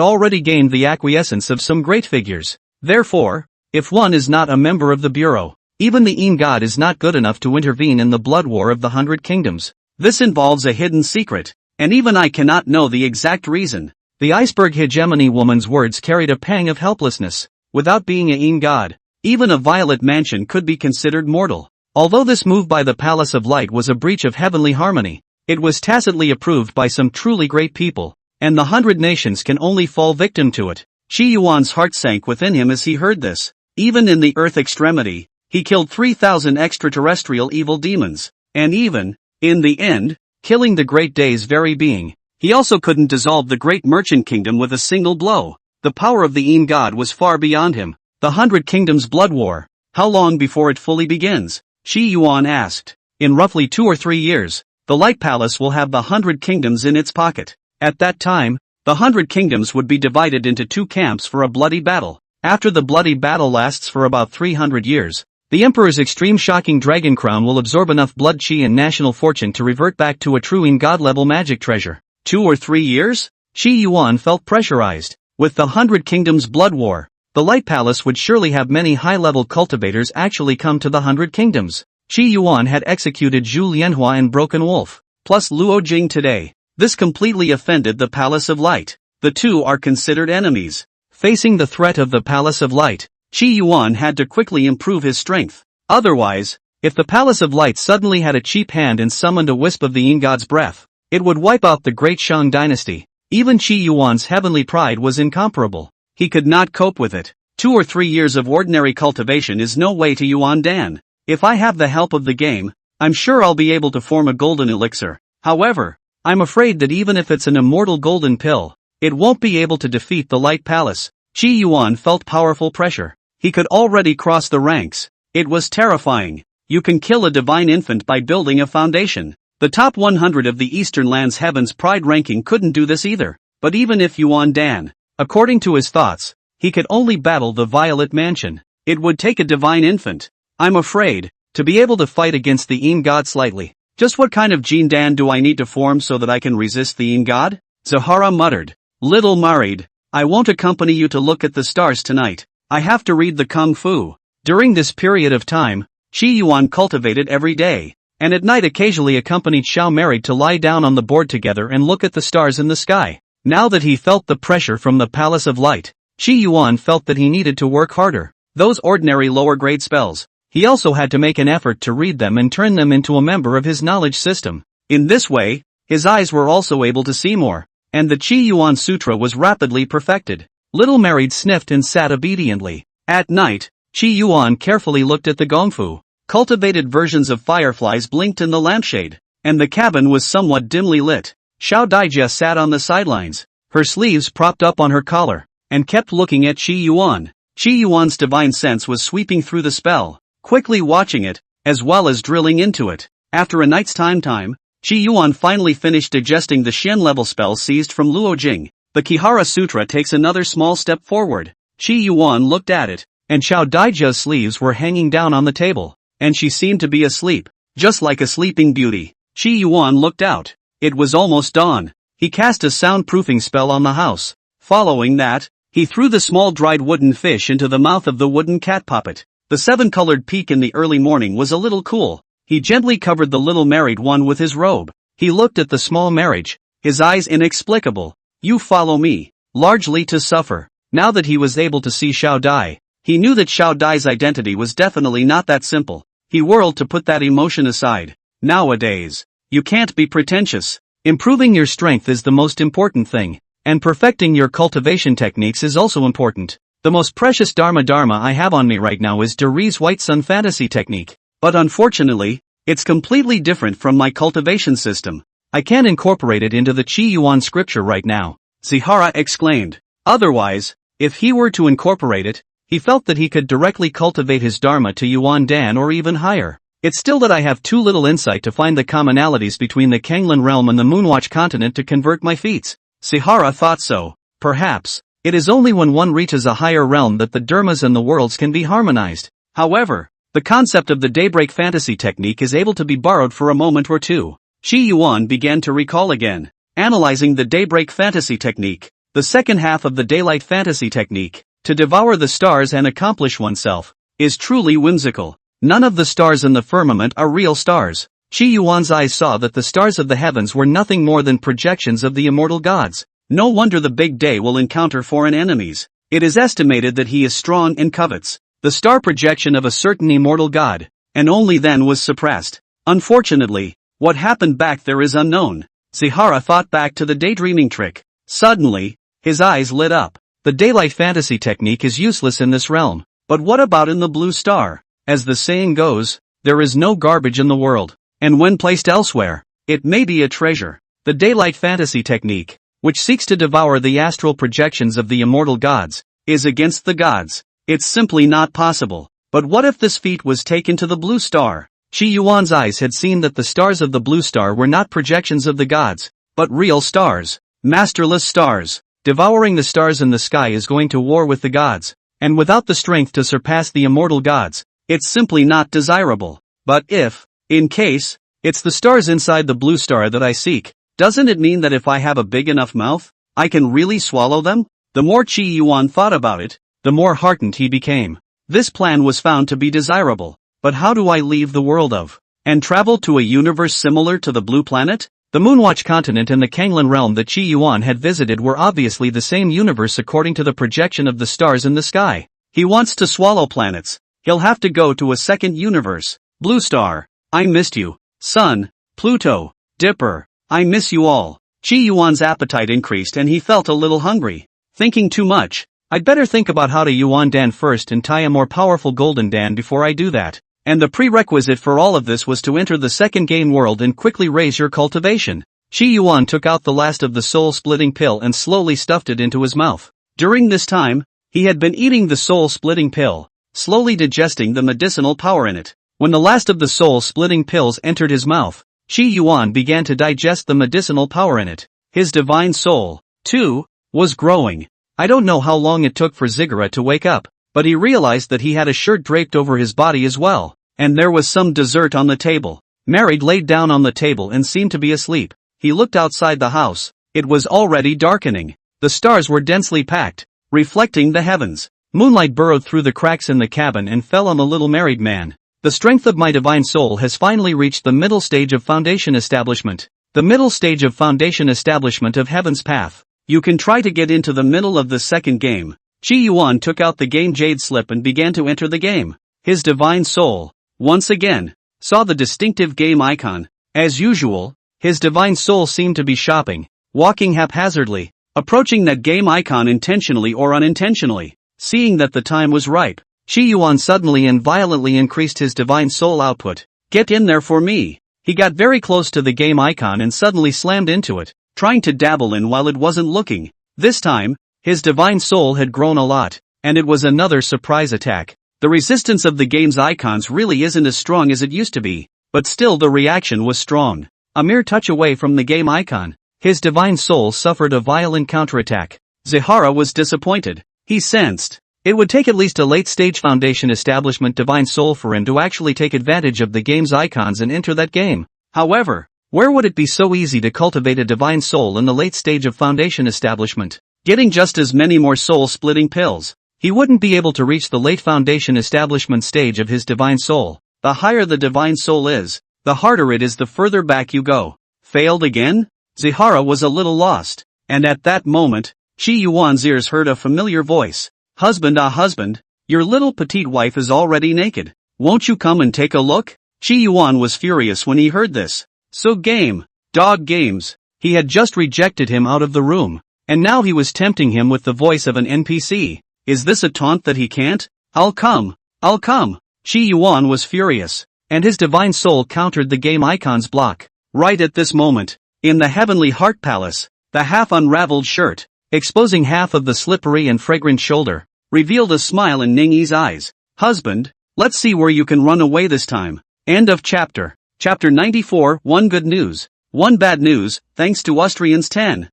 [SPEAKER 1] already gained the acquiescence of some great figures. Therefore, if one is not a member of the Bureau, even the god is not good enough to intervene in the blood war of the 100 Kingdoms. This involves a hidden secret, and even I cannot know the exact reason. The Iceberg Hegemony woman's words carried a pang of helplessness. Without being a god, even a Violet Mansion could be considered mortal. Although this move by the Palace of Light was a breach of heavenly harmony, it was tacitly approved by some truly great people, and the 100 nations can only fall victim to it. Qi Yuan's heart sank within him as he heard this. Even in the Earth extremity, he killed 3,000 extraterrestrial evil demons, and even, in the end, killing the Great Day's very being, he also couldn't dissolve the Great Merchant Kingdom with a single blow. The power of the god was far beyond him. The 100 Kingdoms blood war, how long before it fully begins? Qi Yuan asked. In roughly 2 or 3 years, the Light Palace will have the 100 Kingdoms in its pocket. At that time, the 100 kingdoms would be divided into two camps for a bloody battle. After the bloody battle lasts for about 300 years, the emperor's extreme shocking dragon crown will absorb enough blood chi and national fortune to revert back to a true god-level magic treasure. 2 or 3 years? Qi Yuan felt pressurized. With the 100 Kingdoms blood war, the Light Palace would surely have many high-level cultivators actually come to the 100 Kingdoms. Qi Yuan had executed Zhu Lianhua and Broken Wolf, plus Luo Jing today. This completely offended the Palace of Light. The two are considered enemies. Facing the threat of the Palace of Light, Qi Yuan had to quickly improve his strength. Otherwise, if the Palace of Light suddenly had a cheap hand and summoned a wisp of the god's breath, it would wipe out the great Shang dynasty. Even Qi Yuan's heavenly pride was incomparable. He could not cope with it. 2 or 3 years of ordinary cultivation is no way to Yuan Dan. If I have the help of the game, I'm sure I'll be able to form a golden elixir. However, I'm afraid that even if it's an immortal golden pill, it won't be able to defeat the Light Palace. Qi Yuan felt powerful pressure. He could already cross the ranks. It was terrifying. You can kill a divine infant by building a foundation. The top 100 of the Eastern Lands Heaven's Pride ranking couldn't do this either. But even if Yuan Dan, according to his thoughts, he could only battle the Violet Mansion, it would take a divine infant. I'm afraid, to be able to fight against the god slightly. Just what kind of Jin Dan do I need to form so that I can resist the god? Zahara muttered. Little married, I won't accompany you to look at the stars tonight. I have to read the Kung Fu. During this period of time, Qi Yuan cultivated every day, and at night occasionally accompanied Xiao married to lie down on the board together and look at the stars in the sky. Now that he felt the pressure from the Palace of Light, Qi Yuan felt that he needed to work harder. Those ordinary lower-grade spells, he also had to make an effort to read them and turn them into a member of his knowledge system. In this way, his eyes were also able to see more, and the Qi Yuan Sutra was rapidly perfected. Little Married sniffed and sat obediently. At night, Qi Yuan carefully looked at the gongfu. Cultivated versions of fireflies blinked in the lampshade, and the cabin was somewhat dimly lit. Xiao Daijia sat on the sidelines, her sleeves propped up on her collar, and kept looking at Qi Yuan. Qi Yuan's divine sense was sweeping through the spell, quickly watching it, as well as drilling into it. After a night's time, Qi Yuan finally finished digesting the Xian-level spell seized from Luo Jing. The Kihara Sutra takes another small step forward. Qi Yuan looked at it, and Xiao Daijia's sleeves were hanging down on the table, and she seemed to be asleep, just like a sleeping beauty. Qi Yuan looked out. It was almost dawn. He cast a soundproofing spell on the house. Following that, he threw the small dried wooden fish into the mouth of the wooden cat puppet. The 7-colored peak in the early morning was a little cool. He gently covered the little married one with his robe. He looked at the small marriage, his eyes inexplicable. You follow me, largely to suffer. Now that he was able to see Xiao Dai, he knew that Xiao Dai's identity was definitely not that simple. He whirled to put that emotion aside. Nowadays, you can't be pretentious. Improving your strength is the most important thing, and perfecting your cultivation techniques is also important. The most precious Dharma I have on me right now is Deri's White Sun Fantasy technique. But unfortunately, it's completely different from my cultivation system. I can't incorporate it into the Qi Yuan scripture right now, Zihara exclaimed. Otherwise, if he were to incorporate it, he felt that he could directly cultivate his Dharma to Yuan Dan or even higher. It's still that I have too little insight to find the commonalities between the Kanglan realm and the Moonwatch continent to convert my feats. Zihara thought so. Perhaps, it is only when one reaches a higher realm that the Dharmas and the worlds can be harmonized. However, the concept of the Daybreak Fantasy technique is able to be borrowed for a moment or two. Qi Yuan began to recall again, analyzing the Daybreak Fantasy technique, the second half of the Daylight Fantasy technique, to devour the stars and accomplish oneself, is truly whimsical. None of the stars in the firmament are real stars. Qi Yuan's eyes saw that the stars of the heavens were nothing more than projections of the immortal gods. No wonder the big day will encounter foreign enemies. It is estimated that he is strong and covets the star projection of a certain immortal god, and only then was suppressed. Unfortunately, what happened back there is unknown. Zihara thought back to the daydreaming trick. Suddenly, his eyes lit up. The Daylight Fantasy technique is useless in this realm. But what about in the blue star? As the saying goes, there is no garbage in the world, and when placed elsewhere, it may be a treasure. The Daylight Fantasy technique, which seeks to devour the astral projections of the immortal gods, is against the gods. It's simply not possible. But what if this feat was taken to the blue star? Qi Yuan's eyes had seen that the stars of the blue star were not projections of the gods, but real stars. Masterless stars. Devouring the stars in the sky is going to war with the gods. And without the strength to surpass the immortal gods, it's simply not desirable. But if, in case, it's the stars inside the blue star that I seek, doesn't it mean that if I have a big enough mouth, I can really swallow them? The more Chi Yuan thought about it, the more heartened he became. This plan was found to be desirable. But how do I leave the world of and travel to a universe similar to the blue planet? The Moonwatch continent and the Kanglan realm that Chi Yuan had visited were obviously the same universe according to the projection of the stars in the sky. He wants to swallow planets. He'll have to go to a second universe. Blue star. I missed you. Sun, Pluto, Dipper. I miss you all. Chi Yuan's appetite increased and he felt a little hungry. Thinking too much. I'd better think about how to Yuan Dan first and tie a more powerful golden Dan before I do that. And the prerequisite for all of this was to enter the second game world and quickly raise your cultivation. Chi Yuan took out the last of the soul-splitting pill and slowly stuffed it into his mouth. During this time, he had been eating the soul-splitting pill, slowly digesting the medicinal power in it. When the last of the soul-splitting pills entered his mouth, Chi Yuan began to digest the medicinal power in it. His divine soul, too, was growing. I don't know how long it took for Ziggurat to wake up, but he realized that he had a shirt draped over his body as well. And there was some dessert on the table. Married laid down on the table and seemed to be asleep. He looked outside the house. It was already darkening. The stars were densely packed, reflecting the heavens. Moonlight burrowed through the cracks in the cabin and fell on the little married man. The strength of my divine soul has finally reached the middle stage of foundation establishment. The middle stage of foundation establishment of Heaven's Path. You can try to get into the middle of the second game. Chi Yuan took out the game jade slip and began to enter the game. His divine soul, once again, saw the distinctive game icon. As usual, his divine soul seemed to be shopping, walking haphazardly, approaching that game icon intentionally or unintentionally. Seeing that the time was ripe, Chi Yuan suddenly and violently increased his divine soul output. Get in there for me. He got very close to the game icon and suddenly slammed into it, trying to dabble in while it wasn't looking. This time, his divine soul had grown a lot, and it was another surprise attack. The resistance of the game's icons really isn't as strong as it used to be, but still the reaction was strong. A mere touch away from the game icon, his divine soul suffered a violent counterattack. Zihara was disappointed. He sensed it would take at least a late-stage foundation establishment divine soul for him to actually take advantage of the game's icons and enter that game. However, where would it be so easy to cultivate a divine soul in the late stage of foundation establishment? Getting just as many more soul-splitting pills. He wouldn't be able to reach the late foundation establishment stage of his divine soul. The higher the divine soul is, the harder it is the further back you go. Failed again? Zihara was a little lost. And at that moment, Chi Yuan's ears heard a familiar voice. Husband, husband, your little petite wife is already naked. Won't you come and take a look? Chi Yuan was furious when he heard this. So game, dog games. He had just rejected him out of the room. And now he was tempting him with the voice of an NPC. Is this a taunt that he can't? I'll come. Chi Yuan was furious, and his divine soul countered the game icon's block. Right at this moment, in the heavenly heart palace, the half-unraveled shirt, exposing half of the slippery and fragrant shoulder, revealed a smile in Ningyi's eyes. Husband, let's see where you can run away this time. End of chapter. Chapter 94, One good news, one bad news, thanks to Austrians 10,000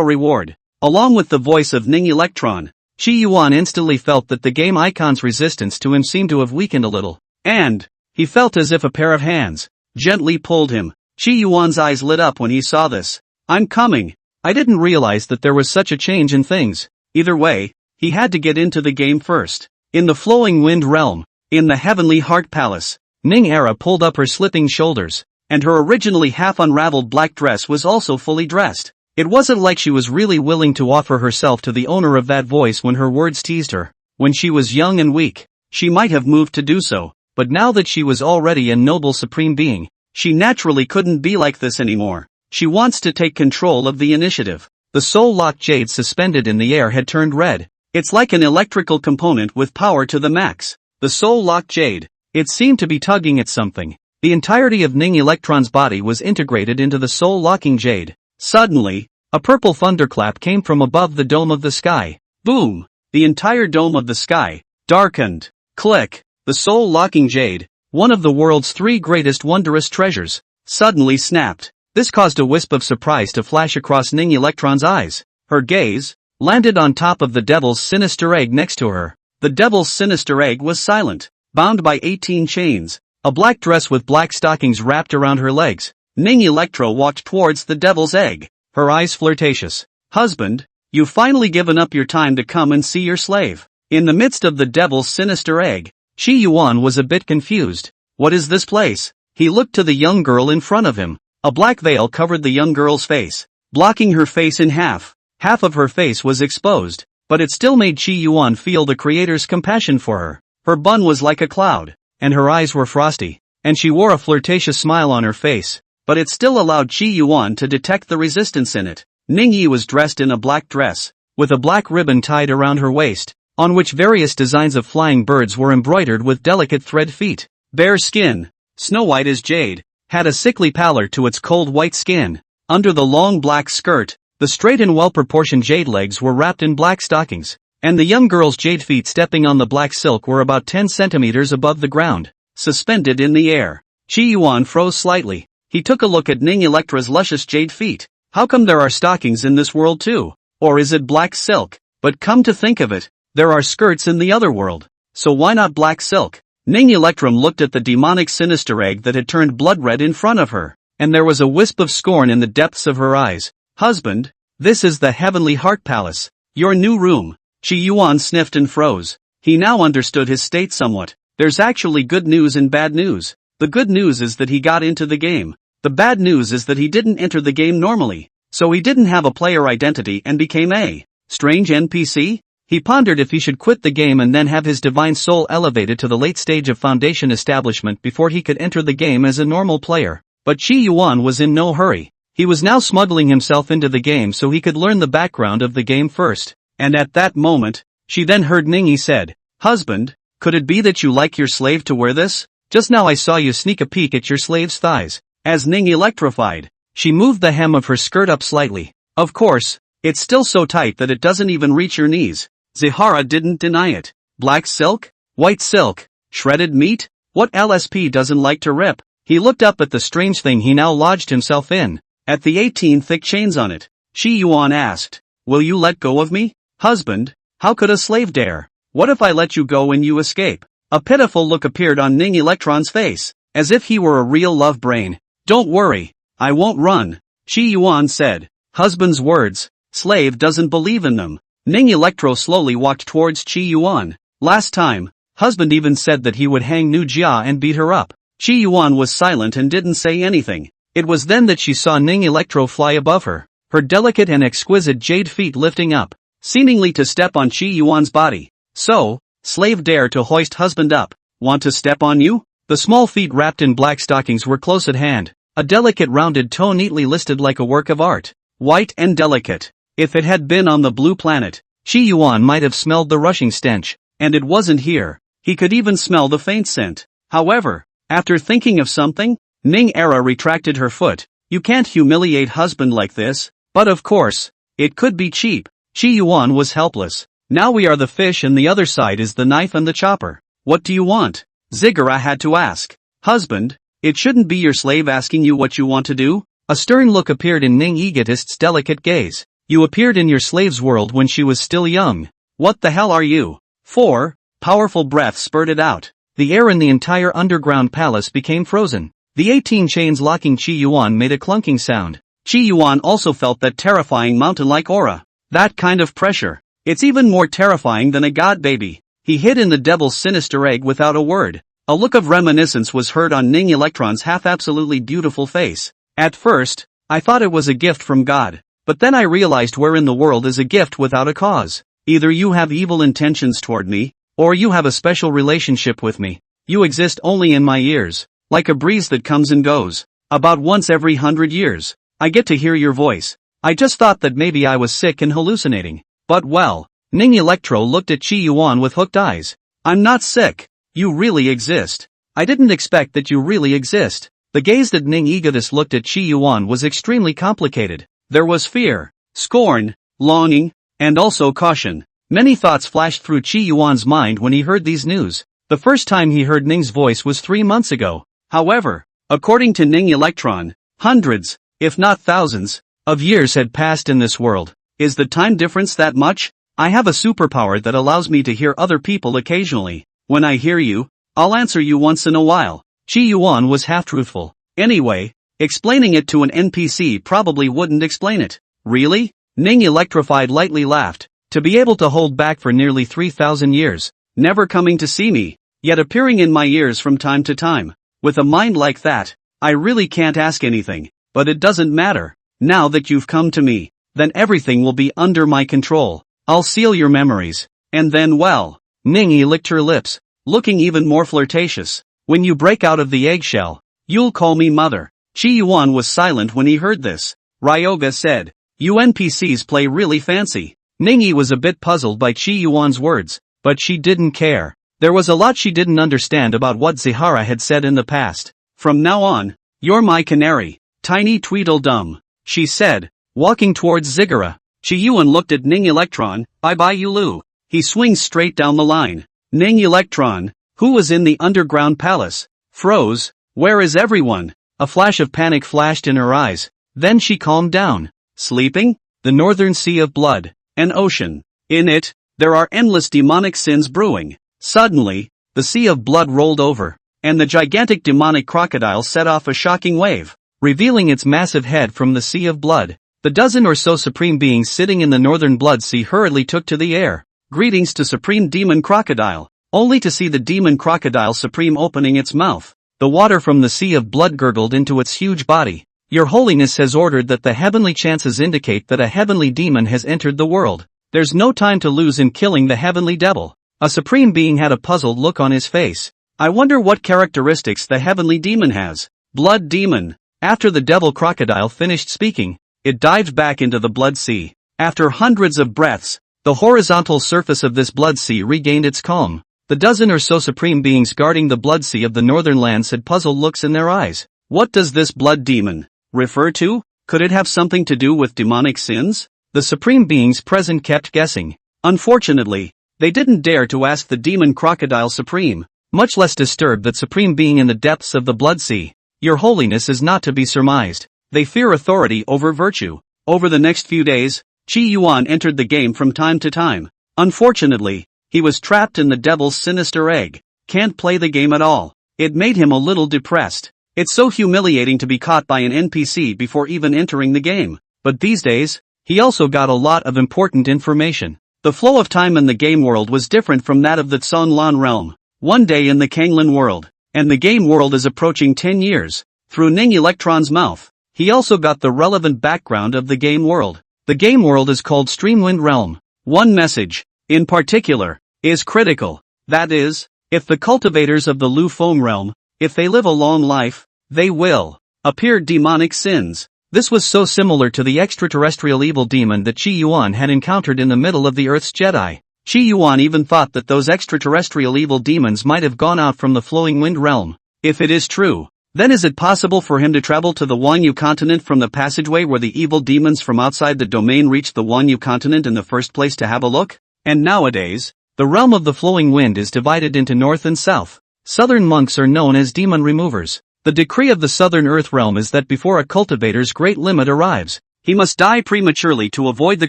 [SPEAKER 1] reward. Along with the voice of Ning Electron, Chi Yuan instantly felt that the game icon's resistance to him seemed to have weakened a little. And he felt as if a pair of hands gently pulled him. Chi Yuan's eyes lit up when he saw this. I'm coming. I didn't realize that there was such a change in things. Either way, he had to get into the game first. In the flowing wind realm, in the heavenly heart palace, Ning Era pulled up her slipping shoulders, and her originally half-unraveled black dress was also fully dressed. It wasn't like she was really willing to offer herself to the owner of that voice when her words teased her. When she was young and weak, she might have moved to do so, but now that she was already a noble supreme being, she naturally couldn't be like this anymore. She wants to take control of the initiative. The soul-locked jade suspended in the air had turned red. It's like an electrical component with power to the max. The soul-locked jade. It seemed to be tugging at something. The entirety of Ning Electron's body was integrated into the soul-locking jade. Suddenly, a purple thunderclap came from above the dome of the sky. Boom! The entire dome of the sky darkened. Click! The soul-locking jade, one of the world's 3 greatest wondrous treasures, suddenly snapped. This caused a wisp of surprise to flash across Ning Electron's eyes. Her gaze landed on top of the devil's sinister egg next to her. The devil's sinister egg was silent, bound by 18 chains, a black dress with black stockings wrapped around her legs. Ning Electro walked towards the devil's egg, her eyes flirtatious. Husband, you've finally given up your time to come and see your slave. In the midst of the devil's sinister egg, Chi Yuan was a bit confused. What is this place? He looked to the young girl in front of him. A black veil covered the young girl's face, blocking her face in half. Half of her face was exposed, but it still made Chi Yuan feel the creator's compassion for her. Her bun was like a cloud, and her eyes were frosty, and she wore a flirtatious smile on her face, but it still allowed Chi Yuan to detect the resistance in it. Ning Yi was dressed in a black dress, with a black ribbon tied around her waist, on which various designs of flying birds were embroidered with delicate thread feet. Bare skin, snow white as jade, had a sickly pallor to its cold white skin. Under the long black skirt, the straight and well-proportioned jade legs were wrapped in black stockings, and the young girl's jade feet stepping on the black silk were about 10 centimeters above the ground, suspended in the air. Chi Yuan froze slightly. He took a look at Ning Electra's luscious jade feet. How come there are stockings in this world too? Or is it black silk? But come to think of it, there are skirts in the other world, so why not black silk? Ning Electrum looked at the demonic sinister egg that had turned blood red in front of her, and there was a wisp of scorn in the depths of her eyes. Husband, this is the Heavenly Heart Palace, your new room. Chi Yuan sniffed and froze. He now understood his state somewhat. There's actually good news and bad news. The good news is that he got into the game. The bad news is that he didn't enter the game normally, so he didn't have a player identity and became a strange NPC? He pondered if he should quit the game and then have his divine soul elevated to the late stage of foundation establishment before he could enter the game as a normal player. But Chi Yuan was in no hurry. He was now smuggling himself into the game so he could learn the background of the game first. And at that moment, she then heard Ningyi said, "Husband, could it be that you like your slave to wear this? Just now I saw you sneak a peek at your slave's thighs." As Ning electrified, she moved the hem of her skirt up slightly. Of course, it's still so tight that it doesn't even reach your knees. Zihara didn't deny it. Black silk? White silk? Shredded meat? What LSP doesn't like to rip? He looked up at the strange thing he now lodged himself in. At the 18 thick chains on it, Chi Yuan asked, "Will you let go of me? Husband, how could a slave dare? What if I let you go and you escape?" A pitiful look appeared on Ning Electron's face, as if he were a real love brain. "Don't worry, I won't run," Chi Yuan said. Husband's words, slave doesn't believe in them. Ning Electro slowly walked towards Chi Yuan. Last time, husband even said that he would hang Nu Jia and beat her up. Chi Yuan was silent and didn't say anything. It was then that she saw Ning Electro fly above her, her delicate and exquisite jade feet lifting up, seemingly to step on Chi Yuan's body. "So, slave dare to hoist husband up, want to step on you?" The small feet wrapped in black stockings were close at hand, a delicate rounded toe neatly listed like a work of art, white and delicate. If it had been on the blue planet, Chi Yuan might have smelled the rushing stench, and it wasn't here. He could even smell the faint scent. However, after thinking of something, Ning Era retracted her foot. "You can't humiliate husband like this." But of course, it could be cheap. Chi Yuan was helpless. "Now we are the fish and the other side is the knife and the chopper. What do you want?" Ziggurat had to ask. "Husband, it shouldn't be your slave asking you what you want to do." A stern look appeared in Ning Egotist's delicate gaze. "You appeared in your slave's world when she was still young. What the hell are you?" 4 powerful breaths spurted out. The air in the entire underground palace became frozen. The 18 chains locking Chi Yuan made a clunking sound. Chi Yuan also felt that terrifying mountain-like aura. That kind of pressure. It's even more terrifying than a god baby. He hid in the devil's sinister egg without a word. A look of reminiscence was heard on Ning Electron's half-absolutely beautiful face. "At first, I thought it was a gift from God. But then I realized where in the world is a gift without a cause. Either you have evil intentions toward me, or you have a special relationship with me. You exist only in my ears, like a breeze that comes and goes. About once every 100 years, I get to hear your voice. I just thought that maybe I was sick and hallucinating. But well." Ning Electro looked at Chi Yuan with hooked eyes. "I'm not sick. You really exist. I didn't expect that you really exist." The gaze that Ning Egotist looked at Chi Yuan was extremely complicated. There was fear, scorn, longing, and also caution. Many thoughts flashed through Chi Yuan's mind when he heard these news. The first time he heard Ning's voice was 3 months ago. However, according to Ning Electron, hundreds, if not thousands, of years had passed in this world. Is the time difference that much? I have a superpower that allows me to hear other people occasionally. When I hear you, I'll answer you once in a while. Chi Yuan was half-truthful. Anyway, explaining it to an NPC probably wouldn't explain it. Really? Ning electrified lightly laughed. To be able to hold back for nearly 3,000 years, never coming to see me, yet appearing in my ears from time to time. With a mind like that, I really can't ask anything, but it doesn't matter. Now that you've come to me, then everything will be under my control. I'll seal your memories. And then well, Ning licked her lips, looking even more flirtatious. When you break out of the eggshell, you'll call me mother. Chi Yuan was silent when he heard this. Ryoga said, you NPCs play really fancy. Ningyi was a bit puzzled by Chi Yuan's words, but she didn't care. There was a lot she didn't understand about what Zihara had said in the past. From now on, you're my canary, tiny Tweedledum, she said, walking towards Zigara. Chi Yuan looked at Ning Electron. Bye-bye Yulu. He swings straight down the line. Ning Electron, who was in the underground palace, froze. Where is everyone? A flash of panic flashed in her eyes. Then she calmed down. Sleeping? The northern sea of blood. An ocean. In it, there are endless demonic sins brewing. Suddenly, the sea of blood rolled over, and the gigantic demonic crocodile set off a shocking wave, revealing its massive head from the sea of blood. The dozen or so supreme beings sitting in the northern blood sea hurriedly took to the air. Greetings to Supreme Demon Crocodile, only to see the Demon Crocodile Supreme opening its mouth. The water from the sea of blood gurgled into its huge body. Your Holiness has ordered that the heavenly chances indicate that a heavenly demon has entered the world. There's no time to lose in killing the heavenly devil. A supreme being had a puzzled look on his face. I wonder what characteristics the heavenly demon has. Blood demon. After the devil crocodile finished speaking, it dived back into the blood sea. After hundreds of breaths, the horizontal surface of this blood sea regained its calm. The dozen or so supreme beings guarding the blood sea of the northern lands had puzzled looks in their eyes. What does this blood demon refer to? Could it have something to do with demonic sins? The supreme beings present kept guessing. Unfortunately, they didn't dare to ask the demon crocodile supreme, much less disturb that supreme being in the depths of the blood sea. Your Holiness is not to be surmised. They fear authority over virtue. Over the next few days, Chi Yuan entered the game from time to time. Unfortunately, he was trapped in the devil's sinister egg. Can't play the game at all. It made him a little depressed. It's so humiliating to be caught by an NPC before even entering the game. But these days, he also got a lot of important information. The flow of time in the game world was different from that of the Tsunlan realm. One day in the Kanglan world, and the game world is approaching 10 years. Through Ning Electron's mouth, he also got the relevant background of the game world. The game world is called Streamwind Realm. One message, in particular, is critical. That is, if the cultivators of the Lu Feng realm, if they live a long life, they will appear demonic sins. This was so similar to the extraterrestrial evil demon that Chi Yuan had encountered in the middle of the Earth's Jedi. Chi Yuan even thought that those extraterrestrial evil demons might have gone out from the flowing wind realm. If it is true, then is it possible for him to travel to the Wanyu continent from the passageway where the evil demons from outside the domain reached the Wanyu continent in the first place to have a look? And nowadays, the realm of the flowing wind is divided into north and south. Southern monks are known as demon removers. The decree of the southern earth realm is that before a cultivator's great limit arrives, he must die prematurely to avoid the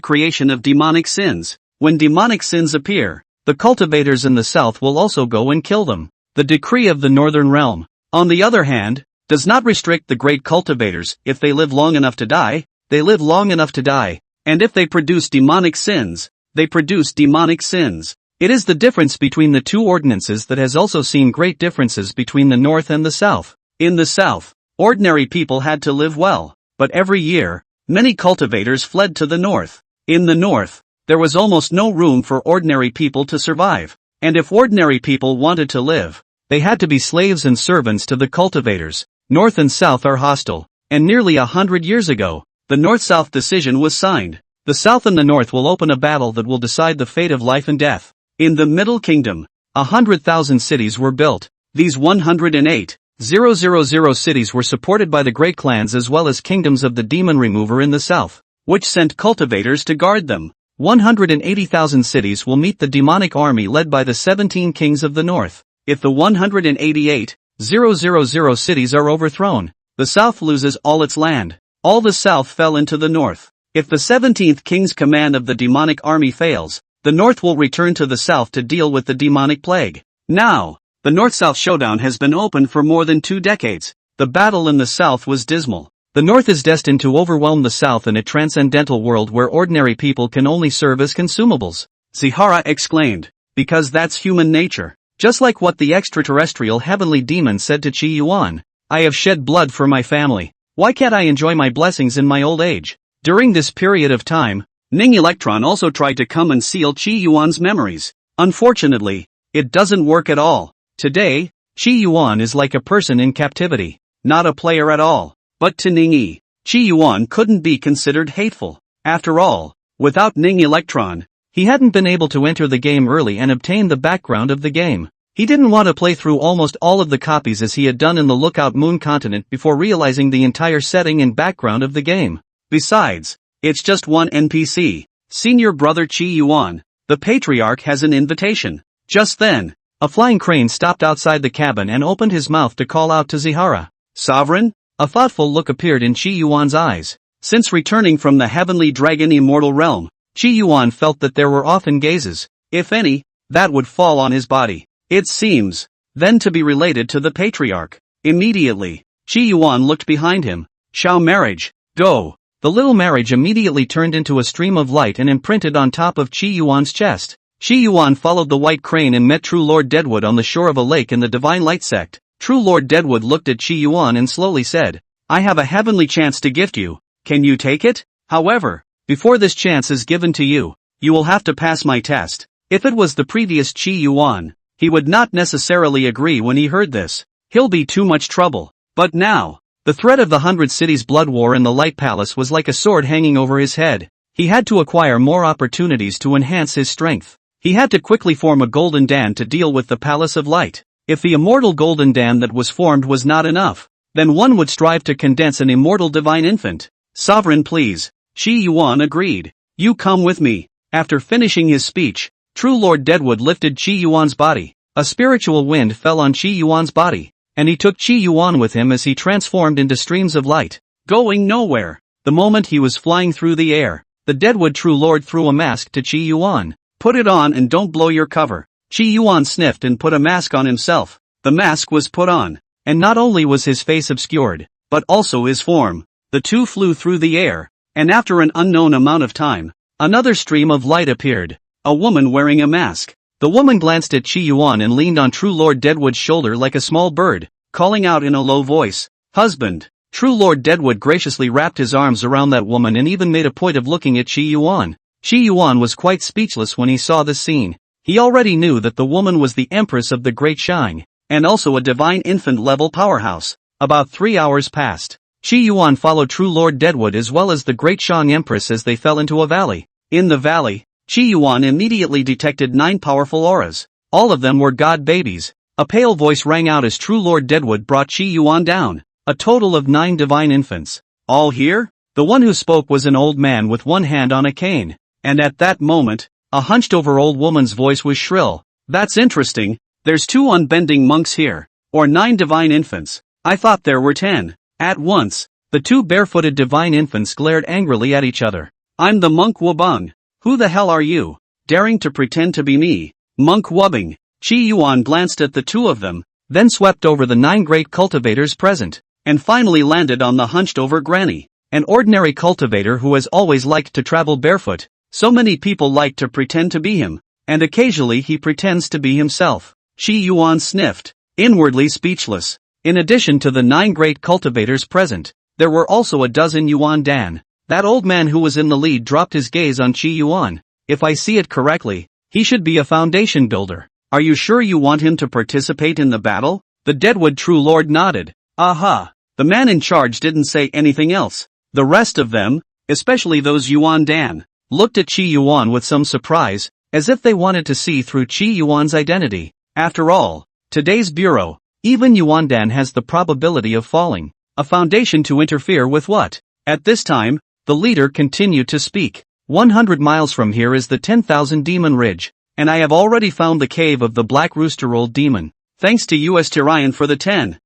[SPEAKER 1] creation of demonic sins. When demonic sins appear, the cultivators in the south will also go and kill them. The decree of the northern realm, on the other hand, does not restrict the great cultivators. If they live long enough to die, they live long enough to die. And if they produce demonic sins, they produce demonic sins. It is the difference between the two ordinances that has also seen great differences between the north and the south. In the south, ordinary people had to live well, but every year, many cultivators fled to the north. In the north, there was almost no room for ordinary people to survive, and if ordinary people wanted to live, they had to be slaves and servants to the cultivators. North and south are hostile, and nearly 100 years ago, the north-south decision was signed. The south and the north will open a battle that will decide the fate of life and death. In the Middle Kingdom, 100,000 cities were built. These 108,000 cities were supported by the great clans as well as kingdoms of the demon remover in the south, which sent cultivators to guard them. 180,000 cities will meet the demonic army led by the 17 kings of the north. If the 188,000 cities are overthrown, the south loses all its land. all the south fell into the north. If the 17th king's command of the demonic army fails, the north will return to the south to deal with the demonic plague. Now, the north-south showdown has been open for more than 2 decades. The battle in the south was dismal. The north is destined to overwhelm the south in a transcendental world where ordinary people can only serve as consumables. Zihara exclaimed. Because that's human nature. Just like what the extraterrestrial heavenly demon said to Chi Yuan. I have shed blood for my family. Why can't I enjoy my blessings in my old age? During this period of time, Ning Electron also tried to come and seal Chi Yuan's memories. Unfortunately, it doesn't work at all. Today, Chi Yuan is like a person in captivity, not a player at all. But to Ning Yi, Chi Yuan couldn't be considered hateful. After all, without Ning Electron, he hadn't been able to enter the game early and obtain the background of the game. He didn't want to play through almost all of the copies as he had done in the Lookout Moon continent before realizing the entire setting and background of the game. Besides, it's just one NPC, Senior Brother Chi Yuan. The Patriarch has an invitation. Just then, a flying crane stopped outside the cabin and opened his mouth to call out to Zihara. Sovereign? A thoughtful look appeared in Chi Yuan's eyes. Since returning from the heavenly dragon immortal realm, Chi Yuan felt that there were often gazes, if any, that would fall on his body. It seems, then, to be related to the Patriarch. Immediately, Chi Yuan looked behind him. Shao marriage, go. The little marriage immediately turned into a stream of light and imprinted on top of Chi Yuan's chest. Chi Yuan followed the white crane and met True Lord Deadwood on the shore of a lake in the Divine Light sect. True Lord Deadwood looked at Chi Yuan and slowly said, I have a heavenly chance to gift you. Can you take it? However, before this chance is given to you, you will have to pass my test. If it was the previous Chi Yuan, he would not necessarily agree when he heard this. He'll be too much trouble. But now, the threat of the 100 Cities blood war in the Light Palace was like a sword hanging over his head. He had to acquire more opportunities to enhance his strength. He had to quickly form a Golden Dam to deal with the Palace of Light. If the immortal Golden Dam that was formed was not enough, then one would strive to condense an immortal divine infant. Sovereign, please. Chi Yuan agreed. You come with me. After finishing his speech, True Lord Deadwood lifted Chi Yuan's body. A spiritual wind fell on Chi Yuan's body, and he took Chi Yuan with him as he transformed into streams of light, going nowhere. The moment he was flying through the air, the Deadwood True Lord threw a mask to Chi Yuan. Put it on and don't blow your cover. Chi Yuan sniffed and put a mask on himself. The mask was put on, and not only was his face obscured, but also his form. The two flew through the air, and after an unknown amount of time, another stream of light appeared. A woman wearing a mask. The woman glanced at Chi Yuan and leaned on True Lord Deadwood's shoulder like a small bird, calling out in a low voice, Husband. True Lord Deadwood graciously wrapped his arms around that woman and even made a point of looking at Chi Yuan. Chi Yuan was quite speechless when he saw this scene. He already knew that the woman was the Empress of the Great Shine, and also a divine infant-level powerhouse. About 3 hours passed. Chi Yuan followed True Lord Deadwood as well as the Great Shang Empress as they fell into a valley. In the valley, Chi Yuan immediately detected 9 powerful auras. All of them were god babies. A pale voice rang out as True Lord Deadwood brought Chi Yuan down. A total of 9 divine infants. All here? The one who spoke was an old man with one hand on a cane. And at that moment, a hunched-over old woman's voice was shrill. That's interesting. There's 2 unbending monks here. Or 9 divine infants. I thought there were 10. At once, the 2 barefooted divine infants glared angrily at each other. I'm the monk Wubeng. Who the hell are you? Daring to pretend to be me? Monk Wubeng. Chi Yuan glanced at the 2 of them, then swept over the 9 great cultivators present, and finally landed on the hunched-over granny. An ordinary cultivator who has always liked to travel barefoot. So many people like to pretend to be him, and occasionally he pretends to be himself. Chi Yuan sniffed, inwardly speechless. In addition to the 9 great cultivators present, there were also a dozen Yuan Dan. That old man who was in the lead dropped his gaze on Chi Yuan. If I see it correctly, he should be a foundation builder. Are you sure you want him to participate in the battle? The Deadwood True Lord nodded. Aha! The man in charge didn't say anything else. The rest of them, especially those Yuan Dan, looked at Chi Yuan with some surprise, as if they wanted to see through Chi Yuan's identity. After all, today's bureau, even Yuan Dan has the probability of falling. A foundation to interfere with what? At this time, the leader continued to speak. 100 miles from here is the 10,000 Demon Ridge, and I have already found the cave of the Black Rooster Old Demon. Thanks to US Tyrion for the 10,000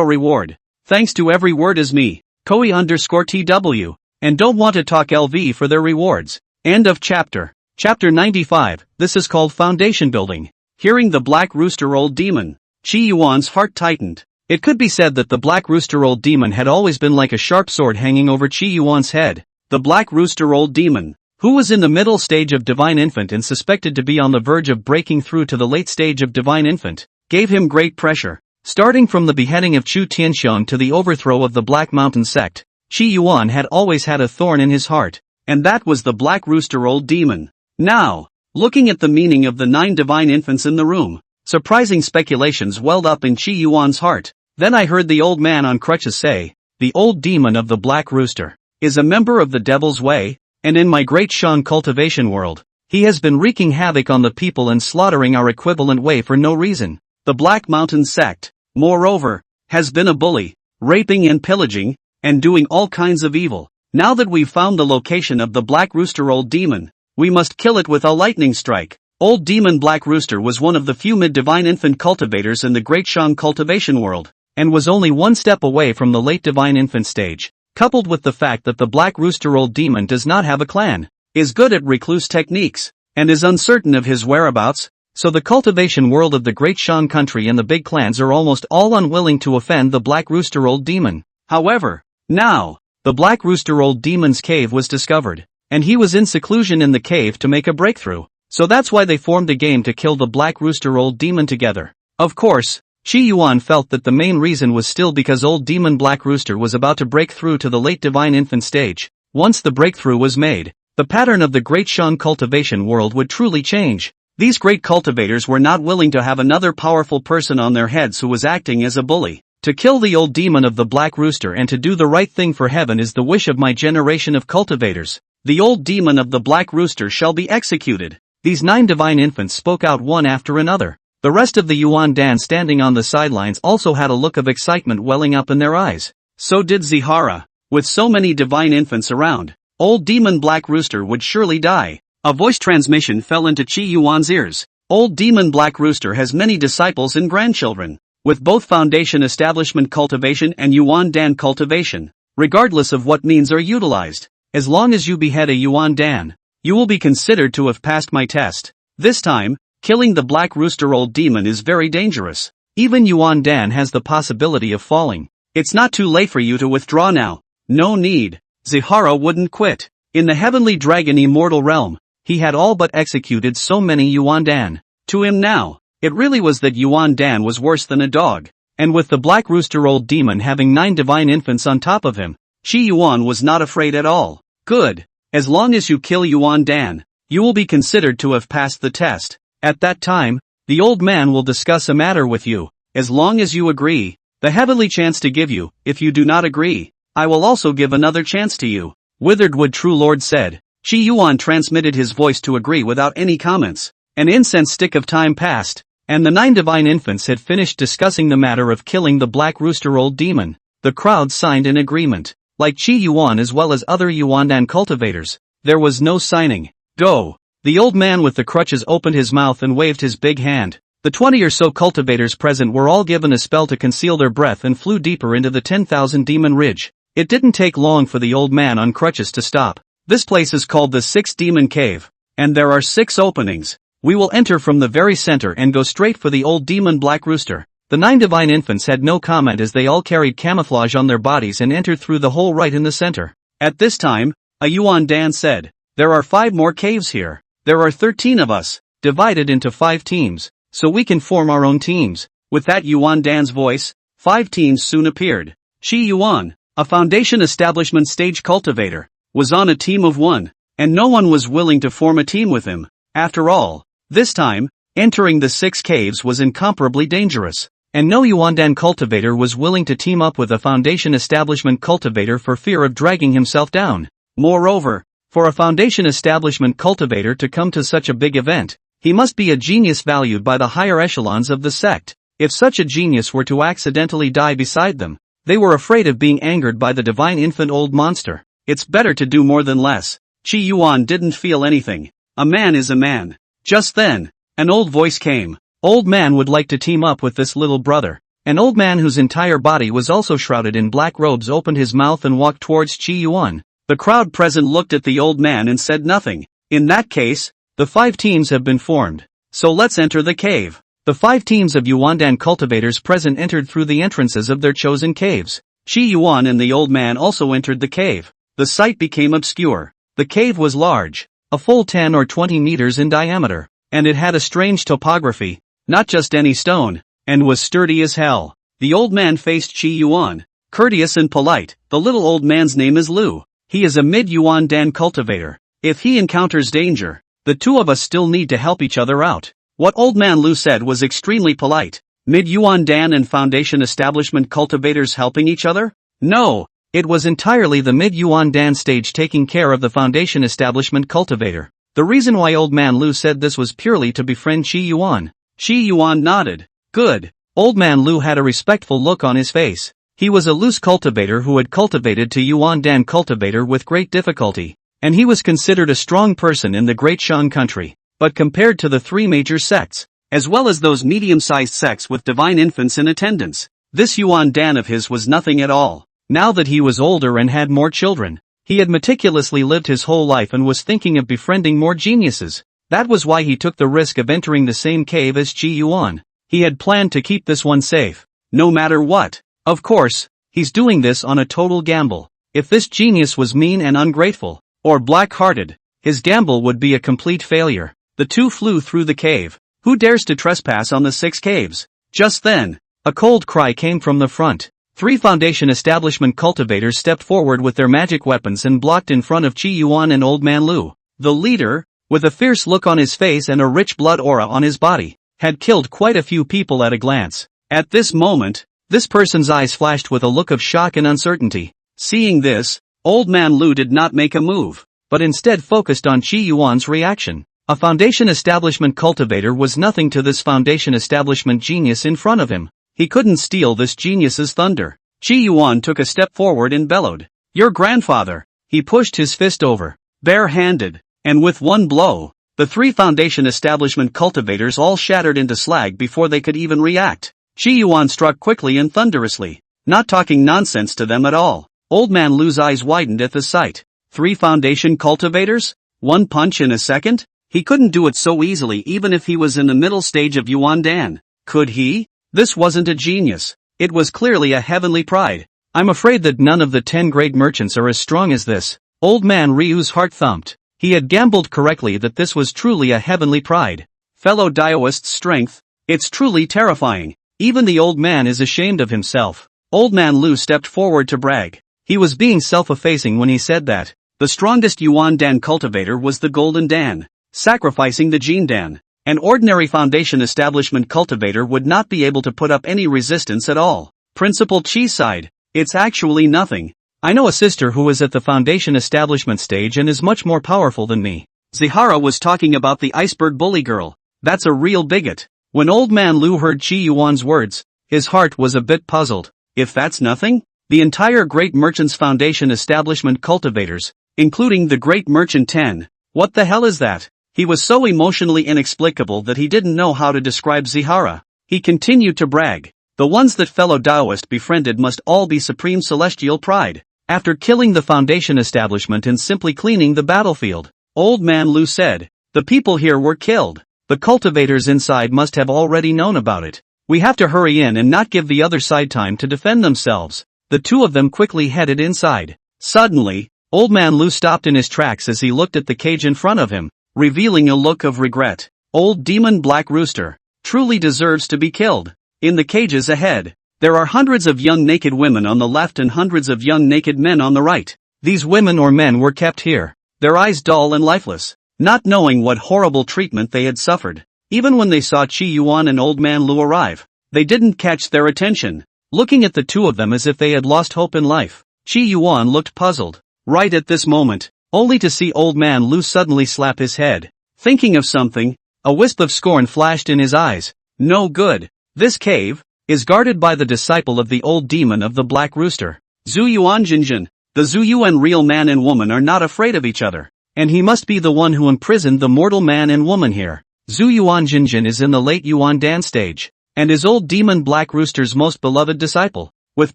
[SPEAKER 1] reward. Thanks to every word is me. Koi_TW, and don't want to talk LV for their rewards. End of chapter. Chapter 95, this is called foundation building. Hearing the Black Rooster Old Demon, Chi Yuan's heart tightened. It could be said that the Black Rooster Old Demon had always been like a sharp sword hanging over Chi Yuan's head. The Black Rooster Old Demon, who was in the middle stage of Divine Infant and suspected to be on the verge of breaking through to the late stage of Divine Infant, gave him great pressure. Starting from the beheading of Chu Tianxiang to the overthrow of the Black Mountain sect, Chi Yuan had always had a thorn in his heart, and that was the Black Rooster Old Demon. Now, looking at the meaning of the 9 divine infants in the room, surprising speculations welled up in Chi Yuan's heart. Then I heard the old man on crutches say, the old demon of the Black Rooster is a member of the Devil's Way, and in my great Shan cultivation world, he has been wreaking havoc on the people and slaughtering our equivalent way for no reason. The Black Mountain sect, moreover, has been a bully, raping and pillaging, and doing all kinds of evil. Now that we've found the location of the Black Rooster Old Demon, we must kill it with a lightning strike. Old Demon Black Rooster was one of the few mid-divine infant cultivators in the great Shan cultivation world, and was only one step away from the late divine infant stage. Coupled with the fact that the Black Rooster Old Demon does not have a clan, is good at recluse techniques, and is uncertain of his whereabouts, so the cultivation world of the Great Shan country and the big clans are almost all unwilling to offend the Black Rooster Old Demon. However, now, the Black Rooster Old Demon's cave was discovered, and he was in seclusion in the cave to make a breakthrough, so that's why they formed a game to kill the Black Rooster Old Demon together. Of course, Chi Yuan felt that the main reason was still because Old Demon Black Rooster was about to break through to the late divine infant stage. Once the breakthrough was made, the pattern of the Great Shan cultivation world would truly change. These great cultivators were not willing to have another powerful person on their heads who was acting as a bully. To kill the old demon of the Black Rooster and to do the right thing for heaven is the wish of my generation of cultivators. The old demon of the Black Rooster shall be executed. These 9 divine infants spoke out one after another. The rest of the Yuan Dan standing on the sidelines also had a look of excitement welling up in their eyes. So did Zihara. With so many divine infants around, Old Demon Black Rooster would surely die. A voice transmission fell into Chi Yuan's ears. Old Demon Black Rooster has many disciples and grandchildren, with both Foundation Establishment cultivation and Yuan Dan cultivation, regardless of what means are utilized. As long as you behead a Yuan Dan, you will be considered to have passed my test. This time, killing the Black Rooster Old Demon is very dangerous. Even Yuan Dan has the possibility of falling. It's not too late for you to withdraw now. No need. Zihara wouldn't quit. In the Heavenly Dragon Immortal Realm, he had all but executed so many Yuan Dan. To him now, it really was that Yuan Dan was worse than a dog. And with the Black Rooster Old Demon having 9 divine infants on top of him, Chi Yuan was not afraid at all. Good. As long as you kill Yuan Dan, you will be considered to have passed the test. At that time, the old man will discuss a matter with you. As long as you agree, the heavenly chance to give you. If you do not agree, I will also give another chance to you. Withered Wood True Lord said. Chi Yuan transmitted his voice to agree without any comments. An incense stick of time passed, and the 9 divine infants had finished discussing the matter of killing the Black Rooster Old Demon. The crowd signed an agreement. Like Chi Yuan as well as other Yuandan cultivators, there was no signing. Go. The old man with the crutches opened his mouth and waved his big hand. The 20 or so cultivators present were all given a spell to conceal their breath and flew deeper into the 10,000 Demon Ridge. It didn't take long for the old man on crutches to stop. This place is called the 6 Demon Cave, and there are 6 openings. We will enter from the very center and go straight for the old demon Black Rooster. The 9 divine infants had no comment as they all carried camouflage on their bodies and entered through the hole right in the center. At this time, a Yuan Dan said, there are 5 more caves here. There are 13 of us, divided into 5 teams, so we can form our own teams. With that Yuan Dan's voice, 5 teams soon appeared. Chi Yuan, a Foundation Establishment stage cultivator, was on a team of 1, and no one was willing to form a team with him. After all, this time, entering the 6 caves was incomparably dangerous, and no Yuandan cultivator was willing to team up with a Foundation Establishment cultivator for fear of dragging himself down. Moreover, for a Foundation Establishment cultivator to come to such a big event, he must be a genius valued by the higher echelons of the sect. If such a genius were to accidentally die beside them, they were afraid of being angered by the divine infant old monster. It's better to do more than less. Chi Yuan didn't feel anything. A man is a man. Just then, an old voice came. Old man would like to team up with this little brother. An old man whose entire body was also shrouded in black robes opened his mouth and walked towards Qi Yuan. The crowd present looked at the old man and said nothing. In that case, the 5 teams have been formed. So let's enter the cave. The 5 teams of Yuandan cultivators present entered through the entrances of their chosen caves. Qi Yuan and the old man also entered the cave. The sight became obscure. The cave was large, a full 10 or 20 meters in diameter, and it had a strange topography, not just any stone, and was sturdy as hell. The old man faced Qi Yuan, courteous and polite. The little old man's name is Lu. He is a mid-Yuandan cultivator. If he encounters danger, the two of us still need to help each other out. What old man Lu said was extremely polite. Mid-Yuandan and Foundation establishment cultivators helping each other? No, it was entirely the mid-Yuandan stage taking care of the Foundation establishment cultivator. The reason why old man Lu said this was purely to befriend Qi Yuan. Qi Yuan nodded. Good. Old man Lu had a respectful look on his face. He was a loose cultivator who had cultivated to Yuandan cultivator with great difficulty, and he was considered a strong person in the Great Shan country. But compared to the 3 major sects, as well as those medium-sized sects with divine infants in attendance, this Yuandan of his was nothing at all. Now that he was older and had more children, he had meticulously lived his whole life and was thinking of befriending more geniuses. That was why he took the risk of entering the same cave as Qi Yuan. He had planned to keep this one safe, no matter what. Of course, he's doing this on a total gamble. If this genius was mean and ungrateful, or black-hearted, his gamble would be a complete failure. The two flew through the cave. Who dares to trespass on the 6 caves? Just then, a cold cry came from the front. 3 Foundation establishment cultivators stepped forward with their magic weapons and blocked in front of Qi Yuan and old man Lu. The leader, with a fierce look on his face and a rich blood aura on his body, had killed quite a few people at a glance. At this moment, this person's eyes flashed with a look of shock and uncertainty. Seeing this, old man Lu did not make a move, but instead focused on Qi Yuan's reaction. A Foundation establishment cultivator was nothing to this Foundation establishment genius in front of him. He couldn't steal this genius's thunder. Qi Yuan took a step forward and bellowed, "Your grandfather!" He pushed his fist over, bare-handed, and with one blow, the 3 Foundation establishment cultivators all shattered into slag before they could even react. Qi Yuan struck quickly and thunderously, not talking nonsense to them at all. Old man Lu's eyes widened at the sight. 3 Foundation cultivators? 1 punch in a second? He couldn't do it so easily even if he was in the middle stage of Yuandan. Could he? This wasn't a genius. It was clearly a heavenly pride. I'm afraid that none of the 10 great merchants are as strong as this. Old man Ryu's heart thumped. He had gambled correctly that this was truly a heavenly pride. Fellow Daoist strength. It's truly terrifying. Even the old man is ashamed of himself. Old man Lu stepped forward to brag. He was being self-effacing when he said that. The strongest Yuandan cultivator was the Golden Dan, sacrificing the Jin Dan. An ordinary Foundation establishment cultivator would not be able to put up any resistance at all. Principal Chi sighed. It's actually nothing. I know a sister who is at the Foundation establishment stage and is much more powerful than me. Zihara was talking about the iceberg bully girl. That's a real bigot. When old man Lu heard Qi Yuan's words, his heart was a bit puzzled. If that's nothing, the entire Great Merchants Foundation establishment cultivators, including the Great Merchant 10, what the hell is that? He was so emotionally inexplicable that he didn't know how to describe Zihara. He continued to brag. The ones that fellow Taoist befriended must all be supreme celestial pride. After killing the Foundation establishment and simply cleaning the battlefield, old man Lu said, the people here were killed. The cultivators inside must have already known about it. We have to hurry in and not give the other side time to defend themselves. The two of them quickly headed inside. Suddenly, old man Lu stopped in his tracks as he looked at the cage in front of him, revealing a look of regret. Old demon Black Rooster truly deserves to be killed. In the cages ahead, there are hundreds of young naked women on the left and hundreds of young naked men on the right. These women or men were kept here, their eyes dull and lifeless, not knowing what horrible treatment they had suffered. Even when they saw Qi Yuan and old man Lu arrive, they didn't catch their attention, looking at the two of them as if they had lost hope in life. Qi Yuan looked puzzled, right at this moment, only to see old man Lu suddenly slap his head. Thinking of something, a wisp of scorn flashed in his eyes. No good. This cave is guarded by the disciple of the old demon of the Black Rooster, Zhu Yuan Jinjin. The Zhu Yuan real man and woman are not afraid of each other, and he must be the one who imprisoned the mortal man and woman here. Zhu Yuan Jinjin is in the late Yuandan stage. and his old demon Black Rooster's most beloved disciple. With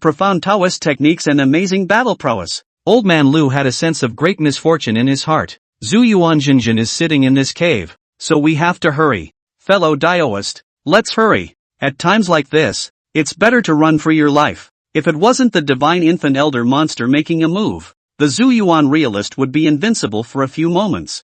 [SPEAKER 1] profound Taoist techniques and amazing battle prowess, Old Man Lu had a sense of great misfortune in his heart. Zhu Yuanjinjin is sitting in this cave, so we have to hurry. Fellow Daoist, let's hurry. At times like this, it's better to run for your life. If it wasn't the divine infant elder monster making a move, the Zhu Yuan realist would be invincible for a few moments.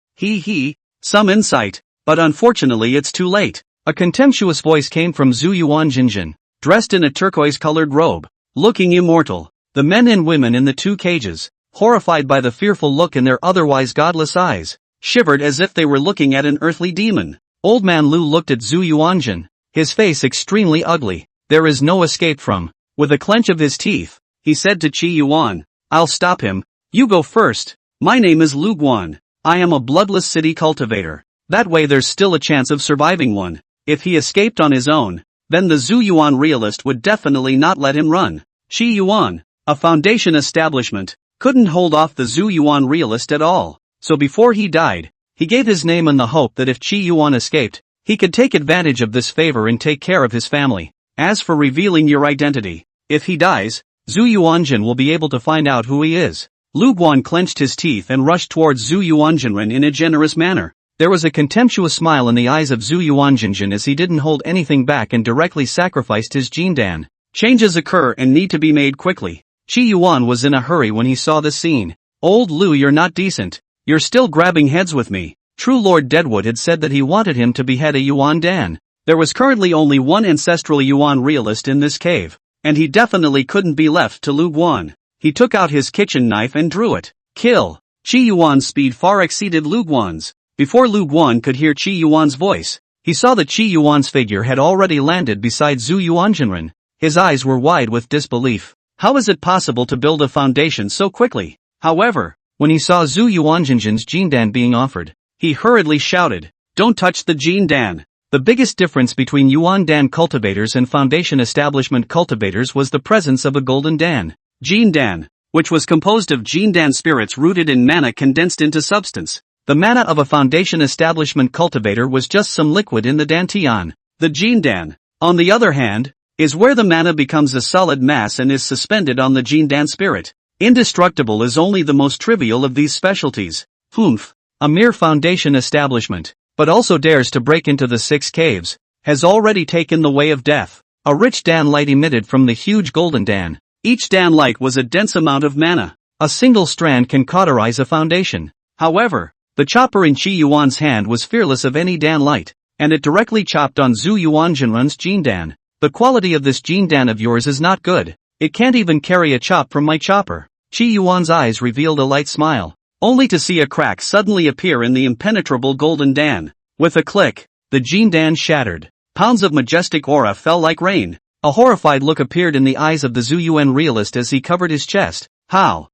[SPEAKER 1] Some insight, but unfortunately it's too late. A contemptuous voice came from Zhu Yuanjinjin, dressed in a turquoise-colored robe, looking immortal. The men and women in the two cages, horrified by the fearful look in their otherwise godless eyes, shivered as if they were looking at an earthly demon. Old Man Lu looked at Zhu Yuanjin, his face extremely ugly. There is no escape from. With a clench of his teeth, he said to Qi Yuan, I'll stop him. You go first. My name is Lu Guan. I am a bloodless city cultivator. That way there's still a chance of surviving one. If he escaped on his own, then the Zhu Yuan realist would definitely not let him run. Qi Yuan, a foundation establishment, couldn't hold off the Zhu Yuan realist at all. So before he died, he gave his name in the hope that if Qi Yuan escaped, he could take advantage of this favor and take care of his family. As for revealing your identity, if he dies, Zhu Yuanjin will be able to find out who he is. Lu Guan clenched his teeth and rushed towards Zhu Yuanjinren in a generous manner. There was a contemptuous smile in the eyes of Zhu Yuanjinjin as he didn't hold anything back and directly sacrificed his Jindan. Changes occur and need to be made quickly. Qi Yuan was in a hurry when he saw this scene. Old Lu, you're not decent. You're still grabbing heads with me. True Lord Deadwood had said that he wanted him to behead a Yuan Dan. There was currently only one ancestral Yuan realist in this cave, and he definitely couldn't be left to Lu Guan. He took out his kitchen knife and drew it. Kill! Qi Yuan's speed far exceeded Lu Guan's. Before Lu Guan could hear Qi Yuan's voice, he saw that Qi Yuan's figure had already landed beside Zhu Yuanjinren. His eyes were wide with disbelief. How is it possible to build a foundation so quickly? However, when he saw Zhu Yuanjinjin's Jindan being offered, he hurriedly shouted, Don't touch the Jindan! The biggest difference between Yuan Dan cultivators and foundation establishment cultivators was the presence of a golden Dan. Jindan, which was composed of Jindan spirits rooted in mana condensed into substance. The mana of a foundation establishment cultivator was just some liquid in the Dantian. The Jindan, on the other hand, is where the mana becomes a solid mass and is suspended on the Jindan spirit. Indestructible is only the most trivial of these specialties. A mere foundation establishment, but also dares to break into the 6 caves, has already taken the way of death. A rich Dan light emitted from the huge golden Dan. Each Dan light was a dense amount of mana. A single strand can cauterize a foundation. However, the chopper in Qi Yuan's hand was fearless of any Dan light, and it directly chopped on Zhu Yuanjinren's Jindan. The quality of this Jindan of yours is not good. It can't even carry a chop from my chopper. Qi Yuan's eyes revealed a light smile, only to see a crack suddenly appear in the impenetrable golden Dan. With a click, the Jindan shattered. Pounds of majestic aura fell like rain. A horrified look appeared in the eyes of the Zhu Yuan realist as he covered his chest. How?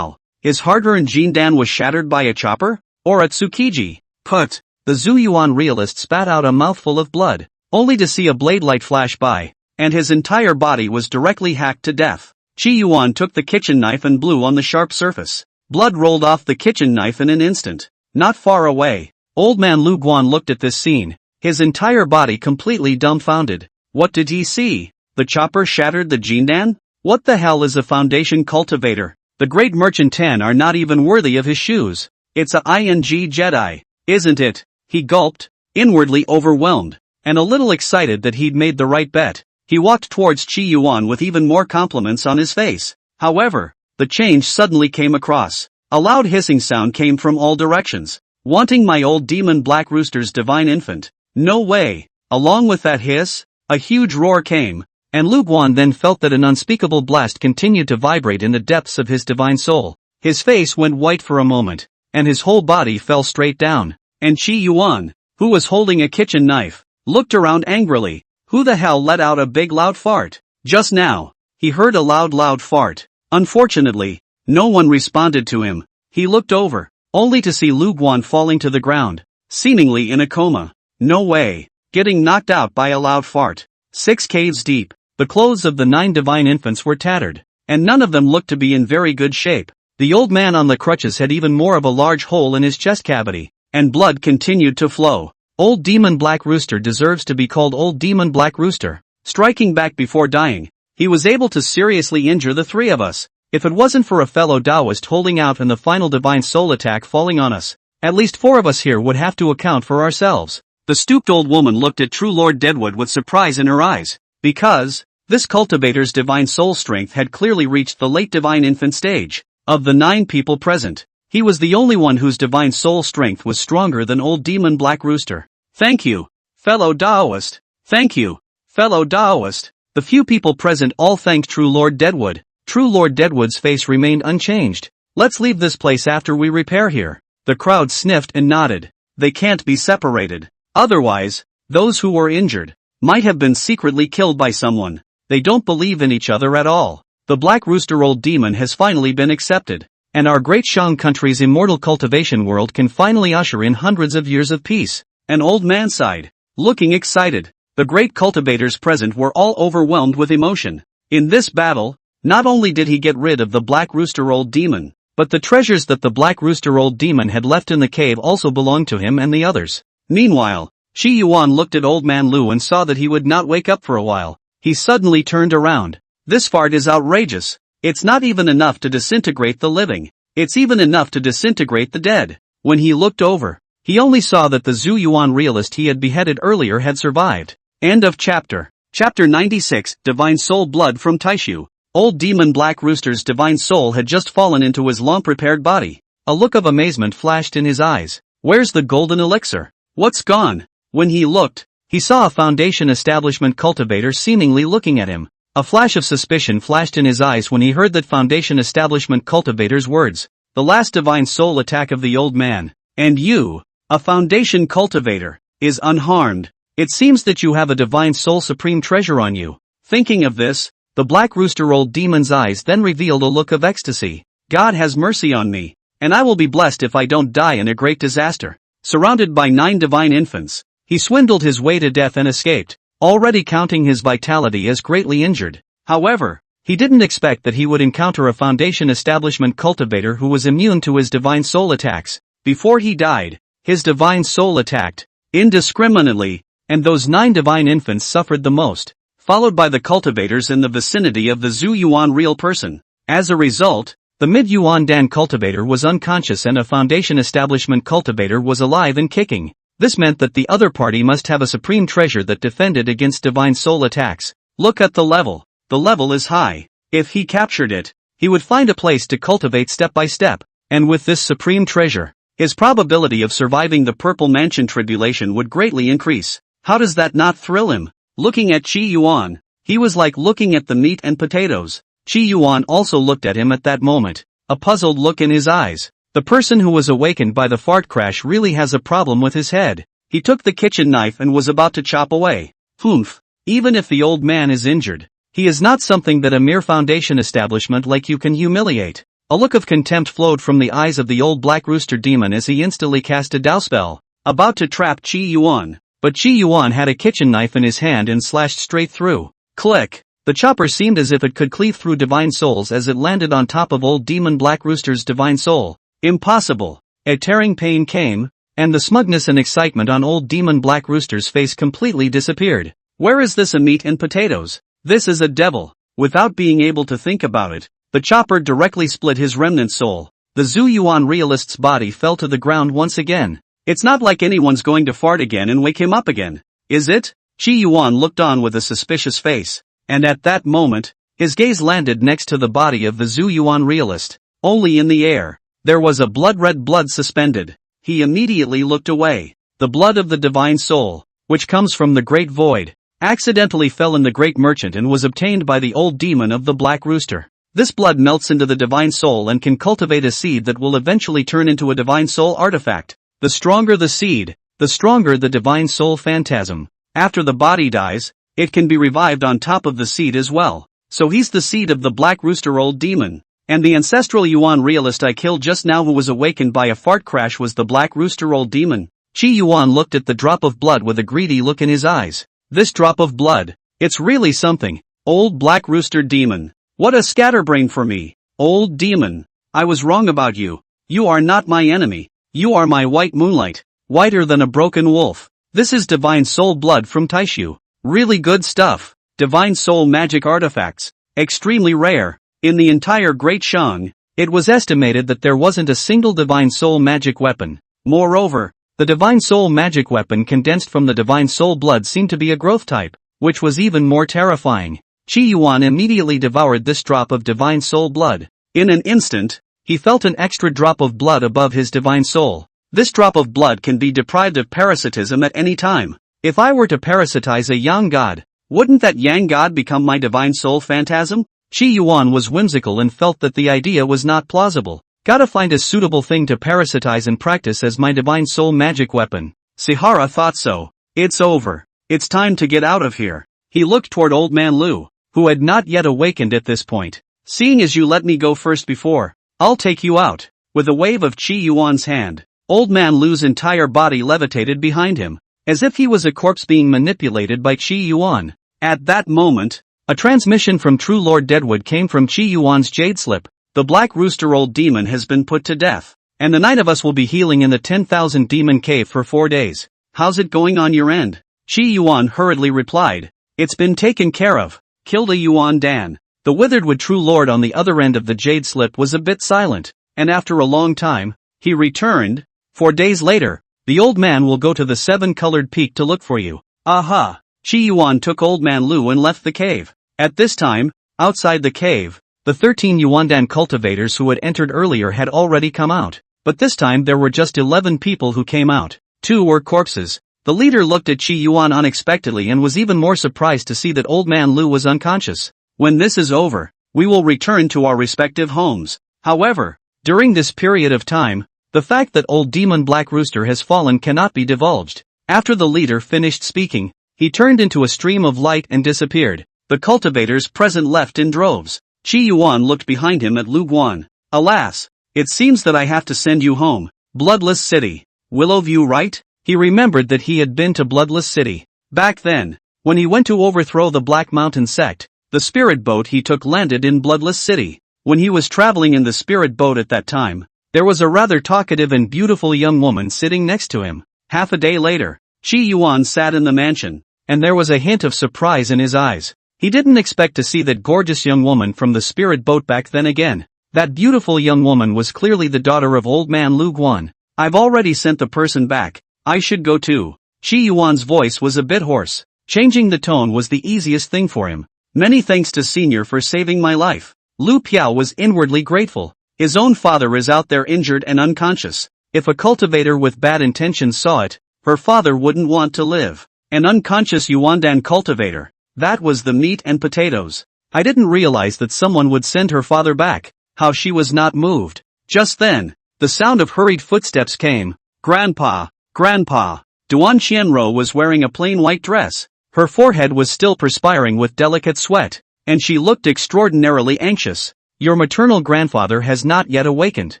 [SPEAKER 1] His hard-earned Jindan was shattered by a chopper? Or a Tsukiji? Put! The Zhu Yuan realist spat out a mouthful of blood, only to see a blade light flash by, and his entire body was directly hacked to death. Qi Yuan took the kitchen knife and blew on the sharp surface. Blood rolled off the kitchen knife in an instant. Not far away, Old Man Lu Guan looked at this scene, his entire body completely dumbfounded. What did he see? The chopper shattered the Jindan? What the hell is a foundation cultivator? The great merchant Tan are not even worthy of his shoes. It's a ING Jedi, isn't it? He gulped, inwardly overwhelmed, and a little excited that he'd made the right bet. He walked towards Qi Yuan with even more compliments on his face. However, the change suddenly came across. A loud hissing sound came from all directions. Wanting my old demon Black Rooster's divine infant? No way! Along with that hiss, a huge roar came, and Lu Guan then felt that an unspeakable blast continued to vibrate in the depths of his divine soul. His face went white for a moment, and his whole body fell straight down. And Qi Yuan, who was holding a kitchen knife, looked around angrily. Who the hell let out a big loud fart? Just now, he heard a loud fart. Unfortunately, no one responded to him. He looked over, only to see Lu Guan falling to the ground, seemingly in a coma. No way, getting knocked out by a loud fart. 6 caves deep, the clothes of the 9 divine infants were tattered, and none of them looked to be in very good shape. The old man on the crutches had even more of a large hole in his chest cavity, and blood continued to flow. Old Demon Black Rooster deserves to be called Old Demon Black Rooster. Striking back before dying, he was able to seriously injure the three of us. If it wasn't for a fellow Taoist holding out and the final divine soul attack falling on us, at least 4 of us here would have to account for ourselves. The stooped old woman looked at True Lord Deadwood with surprise in her eyes, because this cultivator's divine soul strength had clearly reached the late divine infant stage. Of the 9 people present, he was the only one whose divine soul strength was stronger than Old Demon Black Rooster. Thank you, fellow Taoist. Thank you, fellow Taoist. The few people present all thanked True Lord Deadwood. True Lord Deadwood's face remained unchanged. Let's leave this place after we repair here. The crowd sniffed and nodded. They can't be separated. Otherwise, those who were injured might have been secretly killed by someone. They don't believe in each other at all. The Black Rooster Old Demon has finally been accepted, and our great Shang country's immortal cultivation world can finally usher in hundreds of years of peace. An old man sighed, looking excited. The great cultivators present were all overwhelmed with emotion. In this battle, not only did he get rid of the Black Rooster Old Demon, but the treasures that the Black Rooster Old Demon had left in the cave also belonged to him and the others. Meanwhile, Shi Yuan looked at Old Man Lu and saw that he would not wake up for a while. He suddenly turned around. This fart is outrageous. It's not even enough to disintegrate the living. It's even enough to disintegrate the dead. When he looked over, he only saw that the Zhu Yuan realist he had beheaded earlier had survived. End of chapter. Chapter 96, Divine Soul Blood from Taishu. Old Demon Black Rooster's divine soul had just fallen into his long-prepared body. A look of amazement flashed in his eyes. Where's the golden elixir? What's gone? When he looked, he saw a Foundation Establishment cultivator seemingly looking at him. A flash of suspicion flashed in his eyes when he heard that Foundation Establishment cultivator's words. The last divine soul attack of the old man, and you, a Foundation cultivator, is unharmed. It seems that you have a divine soul supreme treasure on you. Thinking of this, the Black Rooster Old Demon's eyes then revealed a look of ecstasy. God has mercy on me, and I will be blessed if I don't die in a great disaster. Surrounded by 9 divine infants, he swindled his way to death and escaped, already counting his vitality as greatly injured. However, he didn't expect that he would encounter a Foundation Establishment cultivator who was immune to his divine soul attacks. Before he died, his divine soul attacked indiscriminately, and those 9 divine infants suffered the most, followed by the cultivators in the vicinity of the Zhu Yuan real person. As a result, the Mid-Yuan Dan cultivator was unconscious and a Foundation Establishment cultivator was alive and kicking. This meant that the other party must have a supreme treasure that defended against divine soul attacks. Look at the level. The level is high. If he captured it, he would find a place to cultivate step by step, and with this supreme treasure, his probability of surviving the Purple Mansion tribulation would greatly increase. How does that not thrill him? Looking at Qi Yuan, he was like looking at the meat and potatoes. Qi Yuan also looked at him at that moment, a puzzled look in his eyes. The person who was awakened by the fart crash really has a problem with his head. He took the kitchen knife and was about to chop away. Humph. Even if the old man is injured, he is not something that a mere Foundation establishment like you can humiliate. A look of contempt flowed from the eyes of the old Black Rooster Demon as he instantly cast a Dao spell, about to trap Qi Yuan. But Qi Yuan had a kitchen knife in his hand and slashed straight through. Click! The chopper seemed as if it could cleave through divine souls as it landed on top of Old Demon Black Rooster's divine soul. Impossible! A tearing pain came, and the smugness and excitement on Old Demon Black Rooster's face completely disappeared. Where is this a meat and potatoes? This is a devil. Without being able to think about it, the chopper directly split his remnant soul. The Zhu Yuan realist's body fell to the ground once again. It's not like anyone's going to fart again and wake him up again, is it? Qi Yuan looked on with a suspicious face, and at that moment, his gaze landed next to the body of the Zhu Yuan realist. Only in the air, there was a blood-red blood suspended. He immediately looked away. The blood of the divine soul, which comes from the great void, accidentally fell in the great merchant and was obtained by the old demon of the Black Rooster. This blood melts into the divine soul and can cultivate a seed that will eventually turn into a divine soul artifact. The stronger the seed, the stronger the divine soul phantasm. After the body dies, it can be revived on top of the seed as well. So he's the seed of the Black Rooster Old Demon. And the ancestral Yuan realist I killed just now who was awakened by a fart crash was the Black Rooster Old Demon. Qi Yuan looked at the drop of blood with a greedy look in his eyes. This drop of blood, it's really something. Old Black Rooster Demon. What a scatterbrain for me. Old Demon. I was wrong about you. You are not my enemy. You are my white moonlight, whiter than a broken wolf. This is divine soul blood from Taishu. Really good stuff. Divine soul magic artifacts. Extremely rare. In the entire Great Shang, it was estimated that there wasn't a single divine soul magic weapon. Moreover, the divine soul magic weapon condensed from the divine soul blood seemed to be a growth type, which was even more terrifying. Qi Yuan immediately devoured this drop of divine soul blood. In an instant, he felt an extra drop of blood above his divine soul. This drop of blood can be deprived of parasitism at any time. If I were to parasitize a yang god, wouldn't that yang god become my divine soul phantasm? Qi Yuan was whimsical and felt that the idea was not plausible. Gotta find a suitable thing to parasitize and practice as my divine soul magic weapon. Sihara thought so. It's over. It's time to get out of here. He looked toward Old Man Lu, who had not yet awakened at this point. Seeing as you let me go first before, I'll take you out. With a wave of Qi Yuan's hand, Old Man Lu's entire body levitated behind him, as if he was a corpse being manipulated by Qi Yuan. At that moment, a transmission from True Lord Deadwood came from Qi Yuan's jade slip. The Black Rooster old demon has been put to death, and the 9 of us will be healing in the 10,000 demon cave for 4 days. How's it going on your end? Qi Yuan hurriedly replied. It's been taken care of. Kilda Yuan Dan. The Witheredwood True Lord on the other end of the jade slip was a bit silent, and after a long time, he returned. 4 days later, the old man will go to the 7-colored peak to look for you. Aha! Qi Yuan took Old Man Lu and left the cave. At this time, outside the cave, the 13 Yuandan cultivators who had entered earlier had already come out, but this time there were just 11 people who came out. 2 were corpses. The leader looked at Qi Yuan unexpectedly and was even more surprised to see that Old Man Lu was unconscious. When this is over, we will return to our respective homes. However, during this period of time, the fact that old demon Black Rooster has fallen cannot be divulged. After the leader finished speaking, he turned into a stream of light and disappeared. The cultivators present left in droves. Qi Yuan looked behind him at Lu Guan. Alas, it seems that I have to send you home. Bloodless City. Willowview, right? He remembered that he had been to Bloodless City. Back then, when he went to overthrow the Black Mountain sect, the spirit boat he took landed in Bloodless City. When he was traveling in the spirit boat at that time, there was a rather talkative and beautiful young woman sitting next to him. Half a day later, Qi Yuan sat in the mansion, and there was a hint of surprise in his eyes. He didn't expect to see that gorgeous young woman from the spirit boat back then again. That beautiful young woman was clearly the daughter of Old Man Lu Guan. I've already sent the person back. I should go too. Qi Yuan's voice was a bit hoarse. Changing the tone was the easiest thing for him. Many thanks to Senior for saving my life. Lu Piao was inwardly grateful. His own father is out there injured and unconscious. If a cultivator with bad intentions saw it, her father wouldn't want to live. An unconscious Yuandan cultivator. That was the meat and potatoes. I didn't realize that someone would send her father back. How she was not moved. Just then, the sound of hurried footsteps came. Grandpa, Grandpa. Duan Qianro was wearing a plain white dress. Her forehead was still perspiring with delicate sweat, and she looked extraordinarily anxious. Your maternal grandfather has not yet awakened.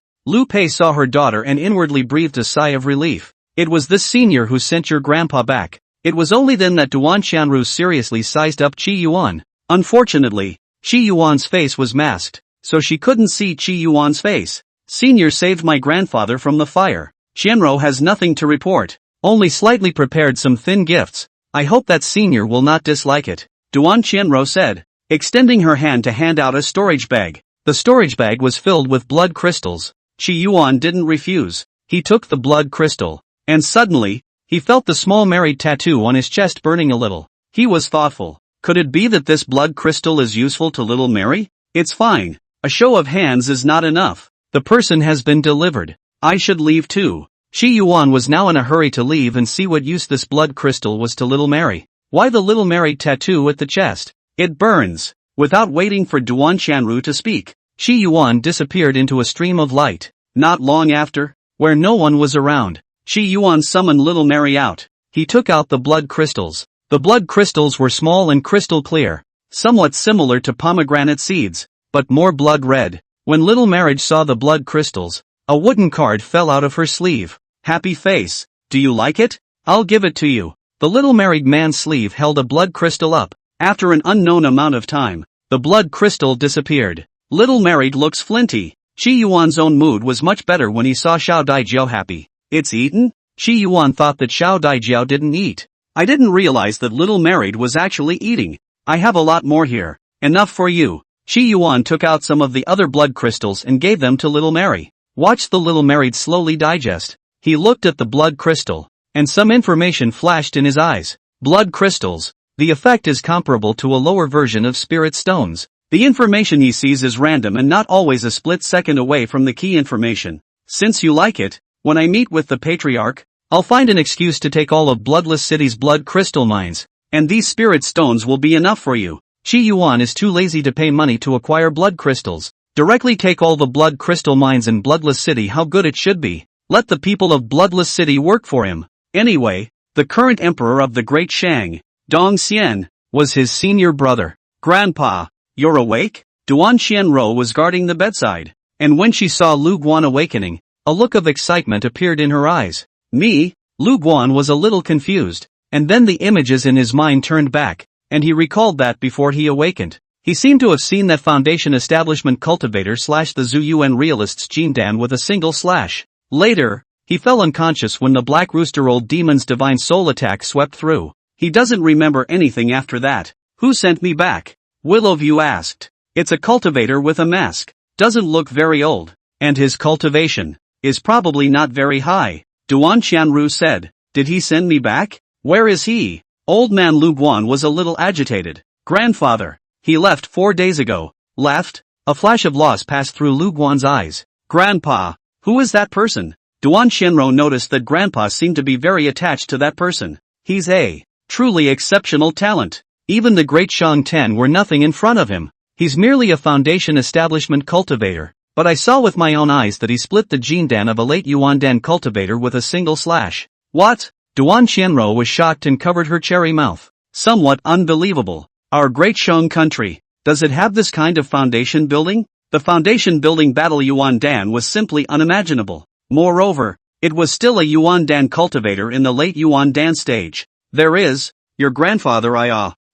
[SPEAKER 1] Lu Pei saw her daughter and inwardly breathed a sigh of relief. It was this Senior who sent your grandpa back. It was only then that Duan Qianru seriously sized up Qi Yuan. Unfortunately, Qi Yuan's face was masked, so she couldn't see Qi Yuan's face. Senior saved my grandfather from the fire. Qianro has nothing to report, only slightly prepared some thin gifts. I hope that Senior will not dislike it. Duan Qianro said, extending her hand to hand out a storage bag. The storage bag was filled with blood crystals. Qi Yuan didn't refuse. He took the blood crystal, and suddenly, he felt the small married tattoo on his chest burning a little. He was thoughtful. Could it be that this blood crystal is useful to little Mary? It's fine. A show of hands is not enough. The person has been delivered. I should leave too. Qi Yuan was now in a hurry to leave and see what use this blood crystal was to little Mary. Why the little married tattoo at the chest? It burns. Without waiting for Duan Qianru to speak, Qi Yuan disappeared into a stream of light. Not long after, where no one was around, Qi Yuan summoned little Mary out. He took out the blood crystals. The blood crystals were small and crystal clear, somewhat similar to pomegranate seeds, but more blood red. When little Mary saw the blood crystals, a wooden card fell out of her sleeve. Happy face. Do you like it? I'll give it to you. The little married man's sleeve held a blood crystal up. After an unknown amount of time, the blood crystal disappeared. Little married looks flinty. Qi Yuan's own mood was much better when he saw Xiao Daijiao happy. It's eaten? Qi Yuan thought that Xiao Daijiao didn't eat. I didn't realize that Little Married was actually eating. I have a lot more here. Enough for you. Qi Yuan took out some of the other blood crystals and gave them to Little Mary. Watch the Little Married slowly digest. He looked at the blood crystal, and some information flashed in his eyes. Blood crystals. The effect is comparable to a lower version of spirit stones. The information he sees is random and not always a split second away from the key information. Since you like it, when I meet with the patriarch, I'll find an excuse to take all of Bloodless City's blood crystal mines, and these spirit stones will be enough for you. Qi Yuan is too lazy to pay money to acquire blood crystals. Directly take all the blood crystal mines in Bloodless City. How good it should be. Let the people of Bloodless City work for him. Anyway, the current emperor of the Great Shang, Dong Xian, was his senior brother. Grandpa, you're awake? Duan Xianro was guarding the bedside, and when she saw Lu Guan awakening, a look of excitement appeared in her eyes. Me? Lu Guan was a little confused, and then the images in his mind turned back, and he recalled that before he awakened. He seemed to have seen that Foundation Establishment cultivator slash the Zuyuan realists Jindan with a single slash. Later, he fell unconscious when the Black Rooster Old Demon's divine soul attack swept through. He doesn't remember anything after that. Who sent me back? Willowview asked. It's a cultivator with a mask. Doesn't look very old. And his cultivation is probably not very high. Duan Qianru said. Did he send me back? Where is he? Old man Lu Guan was a little agitated. Grandfather. He left 4 days ago. Left? A flash of loss passed through Lu Guan's eyes. Grandpa. Who is that person? Duan Qianru noticed that Grandpa seemed to be very attached to that person. He's a truly exceptional talent. Even the great Shang Ten were nothing in front of him. He's merely a Foundation Establishment cultivator. But I saw with my own eyes that he split the Jindan of a late Yuandan cultivator with a single slash. What? Duan Qianru was shocked and covered her cherry mouth. Somewhat unbelievable. Our great Shang country. Does it have this kind of foundation building? The foundation building battle Yuandan was simply unimaginable. Moreover, it was still a Yuandan cultivator in the late Yuandan stage. There is, your grandfather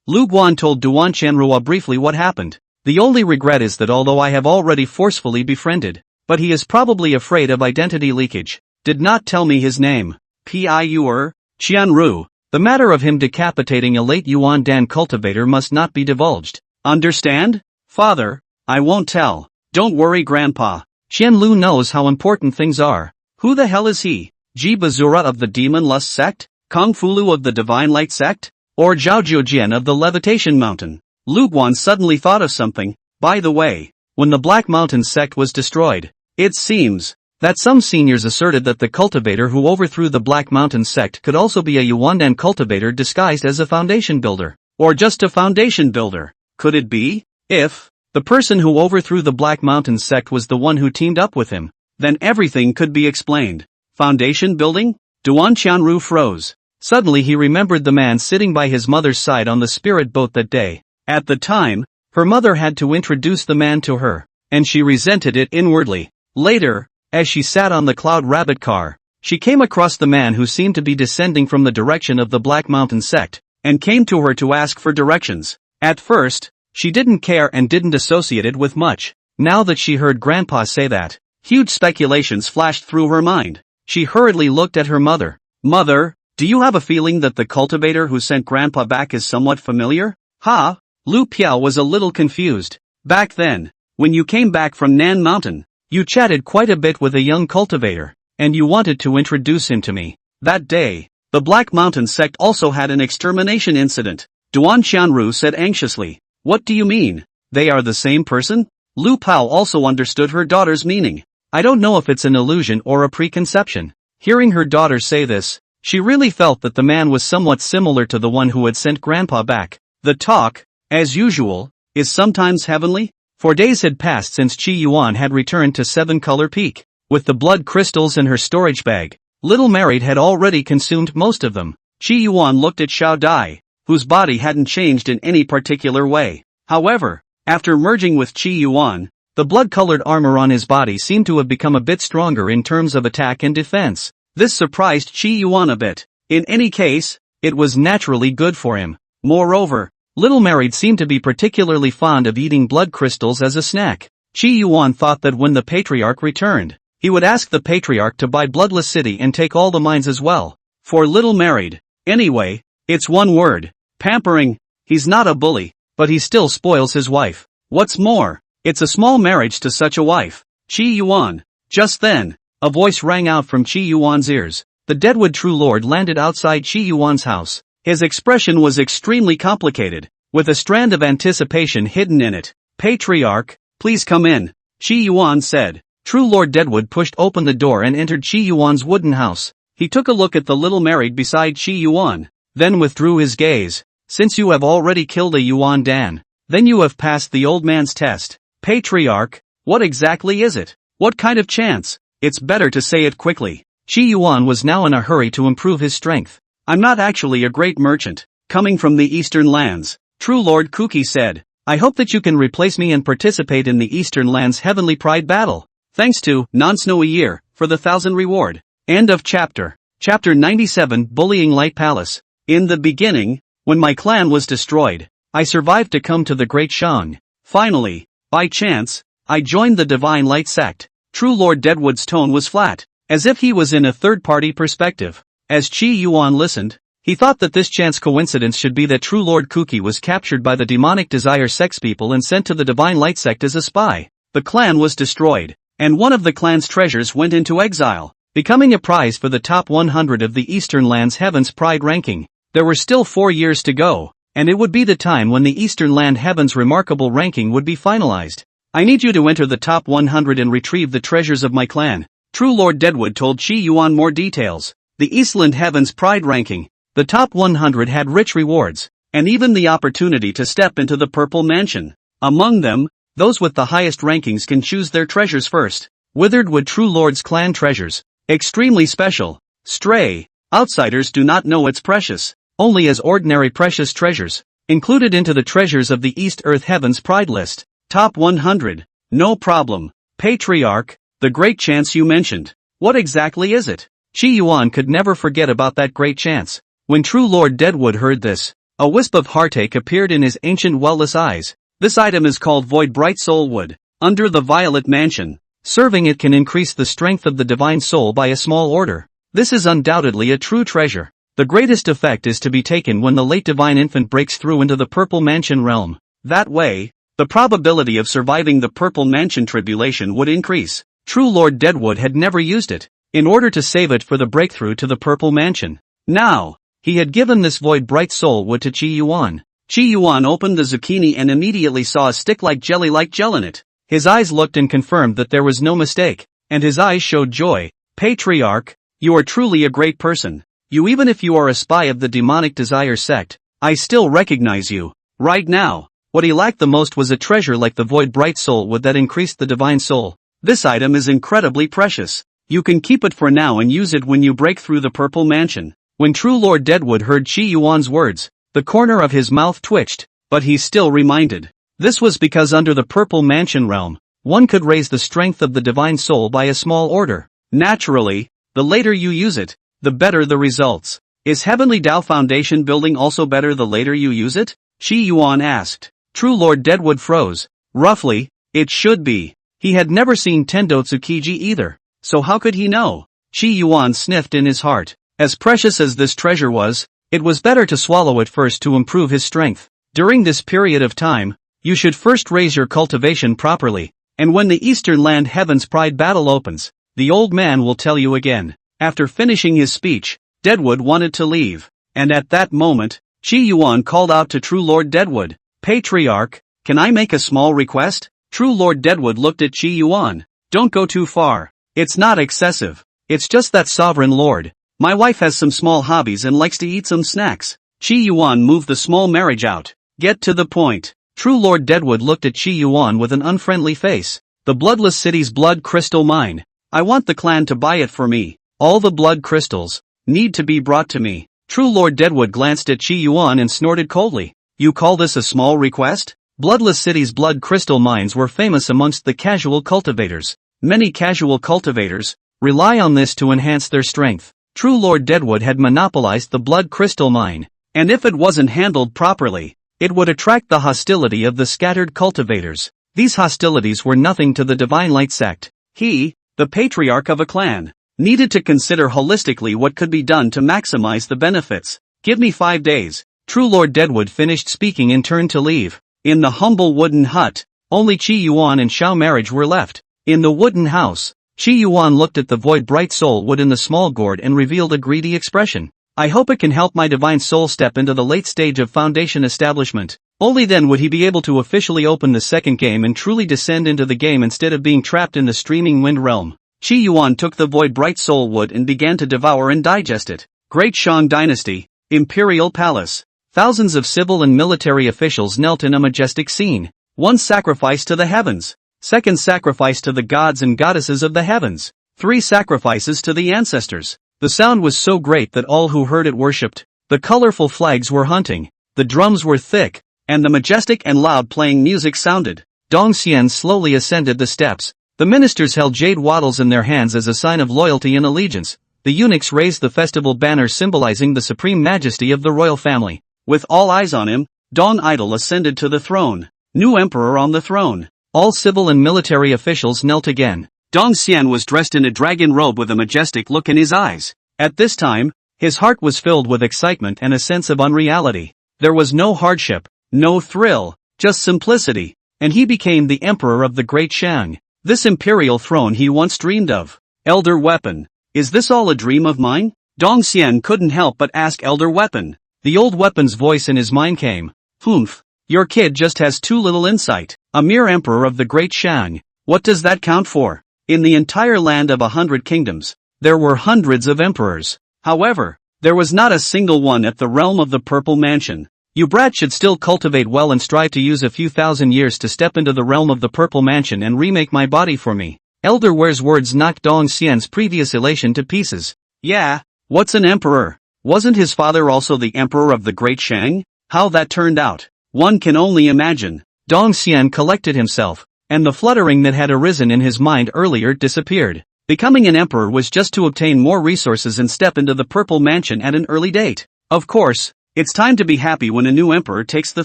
[SPEAKER 1] Lu Guan told Duan Qianru briefly what happened. The only regret is that although I have already forcefully befriended, but he is probably afraid of identity leakage. Did not tell me his name. Piur, Qianru. The matter of him decapitating a late Yuandan cultivator must not be divulged. Understand? Father, I won't tell. Don't worry Grandpa. Qianlu knows how important things are. Who the hell is he? Ji Bazura of the Demon Lust sect? Kung Fulu of the Divine Light sect? Or Zhao Jiujian of the Levitation Mountain? Lu Guan suddenly thought of something. By the way, when the Black Mountain sect was destroyed, it seems that some seniors asserted that the cultivator who overthrew the Black Mountain sect could also be a Yuandan cultivator disguised as a foundation builder. Or just a foundation builder. Could it be? If the person who overthrew the Black Mountain sect was the one who teamed up with him, then everything could be explained. Foundation building? Duan Qianru froze. Suddenly he remembered the man sitting by his mother's side on the spirit boat that day. At the time, her mother had to introduce the man to her, and she resented it inwardly. Later, as she sat on the Cloud Rabbit car, she came across the man who seemed to be descending from the direction of the Black Mountain sect, and came to her to ask for directions. At first, she didn't care and didn't associate it with much. Now that she heard Grandpa say that, huge speculations flashed through her mind. She hurriedly looked at her mother. Mother, do you have a feeling that the cultivator who sent Grandpa back is somewhat familiar? Ha? Lu Piao was a little confused. Back then, when you came back from Nan Mountain, you chatted quite a bit with a young cultivator, and you wanted to introduce him to me. That day, the Black Mountain sect also had an extermination incident. Duan Qianru said anxiously. What do you mean? They are the same person? Lu Pao also understood her daughter's meaning. I don't know if it's an illusion or a preconception. Hearing her daughter say this, she really felt that the man was somewhat similar to the one who had sent Grandpa back. The talk, as usual, is sometimes heavenly. 4 days had passed since Qi Yuan had returned to 7 Color Peak. With the blood crystals in her storage bag, Little Married had already consumed most of them. Qi Yuan looked at Xiao Dai, whose body hadn't changed in any particular way. However, after merging with Qi Yuan, the blood-colored armor on his body seemed to have become a bit stronger in terms of attack and defense. This surprised Qi Yuan a bit. In any case, it was naturally good for him. Moreover, Little Married seemed to be particularly fond of eating blood crystals as a snack. Qi Yuan thought that when the patriarch returned, He would ask the patriarch to buy Bloodless City and take all the mines as well. For little married. Anyway, it's one word. Pampering. He's not a bully, but he still spoils his wife. What's more, it's a small marriage to such a wife. Chi Yuan. Just then, a voice rang out from Chi Yuan's ears. The Deadwood True Lord landed outside Chi Yuan's house. His expression was extremely complicated, with a strand of anticipation hidden in it. Patriarch, please come in, Chi Yuan said. True Lord Deadwood pushed open the door and entered Chi Yuan's wooden house. He took a look at the little married beside Chi Yuan, then withdrew his gaze. Since you have already killed a Yuan Dan, then you have passed the old man's test. Patriarch, what exactly is it? What kind of chance? It's better to say it quickly. Chi Yuan was now in a hurry to improve his strength. I'm not actually a great merchant, coming from the eastern lands, True Lord Kuki said. I hope that you can replace me and participate in the eastern lands heavenly pride battle. Thanks to Non-Snowy Year for the 1,000 reward. End of chapter. Chapter 97 Bullying Light Palace. In the beginning, when my clan was destroyed, I survived to come to the Great Shang. Finally, by chance, I joined the Divine Light sect. True Lord Deadwood's tone was flat, as if he was in a third-party perspective. As Chi Yuan listened, he thought that this chance coincidence should be that True Lord Kuki was captured by the demonic desire sex people and sent to the Divine Light sect as a spy. The clan was destroyed, and one of the clan's treasures went into exile, becoming a prize for the top 100 of the Eastern Land's Heaven's Pride ranking. There were still 4 years to go, and it would be the time when the Eastern Land Heaven's remarkable ranking would be finalized. I need you to enter the top 100 and retrieve the treasures of my clan. True Lord Deadwood told Chi Yuan more details. The Eastland Heaven's Pride ranking. The top 100 had rich rewards, and even the opportunity to step into the Purple Mansion. Among them, those with the highest rankings can choose their treasures first. Withered Wood True Lord's clan treasures. Extremely special. Stray. Outsiders do not know it's precious, only as ordinary precious treasures. Included into the treasures of the East Earth Heaven's Pride list. Top 100. No problem. Patriarch, the great chance you mentioned. What exactly is it? Chi Yuan could never forget about that great chance. When True Lord Deadwood heard this, a wisp of heartache appeared in his ancient well-less eyes. This item is called Void Bright Soul Wood. Under the Violet Mansion. Serving it can increase the strength of the divine soul by a small order. This is undoubtedly a true treasure. The greatest effect is to be taken when the late divine infant breaks through into the Purple Mansion realm. That way, the probability of surviving the Purple Mansion tribulation would increase. True Lord Deadwood had never used it, in order to save it for the breakthrough to the Purple Mansion. Now, he had given this Void Bright Soul Wood to Chi Yuan. Chi Yuan opened the zucchini and immediately saw a stick-like gel in it. His eyes looked and confirmed that there was no mistake, and his eyes showed joy. Patriarch, you are truly a great person. Even if you are a spy of the demonic desire sect, I still recognize you. Right now, what he lacked the most was a treasure like the Void Bright Soul Wood that increased the divine soul. This item is incredibly precious. You can keep it for now and use it when you break through the Purple Mansion. When True Lord Deadwood heard Chi Yuan's words, the corner of his mouth twitched, but he still reminded. This was because under the Purple Mansion realm, one could raise the strength of the divine soul by a small order. Naturally, the later you use it, the better the results. Is Heavenly Tao Foundation building also better the later you use it? Chi Yuan asked. True Lord Deadwood froze. Roughly, it should be. He had never seen Tendo Tsukiji either, so how could he know? Chi Yuan sniffed in his heart. As precious as this treasure was, it was better to swallow it first to improve his strength. During this period of time, you should first raise your cultivation properly, and when the Eastern Land Heaven's Pride battle opens, the old man will tell you again. After finishing his speech, Deadwood wanted to leave, and at that moment, Chi Yuan called out to True Lord Deadwood. Patriarch, can I make a small request? True Lord Deadwood looked at Chi Yuan. Don't go too far. It's not excessive. It's just that Sovereign Lord. My wife has some small hobbies and likes to eat some snacks. Chi Yuan moved the small marriage out. Get to the point. True Lord Deadwood looked at Chi Yuan with an unfriendly face. The Bloodless City's blood crystal mine. I want the clan to buy it for me. All the blood crystals need to be brought to me. True Lord Deadwood glanced at Chi Yuan and snorted coldly. You call this a small request? Bloodless City's blood crystal mines were famous amongst the casual cultivators. Many casual cultivators rely on this to enhance their strength. True Lord Deadwood had monopolized the blood crystal mine, and if it wasn't handled properly, it would attract the hostility of the scattered cultivators. These hostilities were nothing to the Divine Light sect. He the patriarch of a clan, needed to consider holistically what could be done to maximize the benefits. Give me 5 days. True Lord Deadwood finished speaking and turned to leave. In the humble wooden hut, only Qi Yuan and Xiao marriage were left. In the wooden house, Qi Yuan looked at the void bright soul wood in the small gourd and revealed a greedy expression. I hope it can help my divine soul step into the late stage of foundation establishment. Only then would he be able to officially open the second game and truly descend into the game instead of being trapped in the streaming wind realm. Qi Yuan took the void bright soul wood and began to devour and digest it. Great Shang Dynasty, Imperial Palace. Thousands of civil and military officials knelt in a majestic scene. One sacrifice to the heavens. Second sacrifice to the gods and goddesses of the heavens. 3 sacrifices to the ancestors. The sound was so great that all who heard it worshipped. The colorful flags were hunting. The drums were thick, and the majestic and loud playing music sounded. Dong Xian slowly ascended the steps. The ministers held jade wattles in their hands as a sign of loyalty and allegiance. The eunuchs raised the festival banner symbolizing the supreme majesty of the royal family. With all eyes on him, Dong Idol ascended to the throne. New emperor on the throne. All civil and military officials knelt again. Dong Xian was dressed in a dragon robe with a majestic look in his eyes. At this time, his heart was filled with excitement and a sense of unreality. There was no hardship, no thrill, just simplicity, and he became the emperor of the Great Shang. This imperial throne he once dreamed of. Elder Weapon. Is this all a dream of mine? Dong Xian couldn't help but ask Elder Weapon. The old weapon's voice in his mind came. Humph. Your kid just has too little insight. A mere emperor of the Great Shang. What does that count for? In the entire land of 100 kingdoms, there were hundreds of emperors. However, there was not a single one at the realm of the Purple Mansion. You brat should still cultivate well and strive to use a few thousand years to step into the realm of the Purple Mansion and remake my body for me. Elder Ware's words knocked Dong Xian's previous elation to pieces. Yeah, what's an emperor? Wasn't his father also the emperor of the Great Shang? How that turned out, one can only imagine. Dong Xian collected himself, and the fluttering that had arisen in his mind earlier disappeared. Becoming an emperor was just to obtain more resources and step into the Purple Mansion at an early date. Of course, it's time to be happy when a new emperor takes the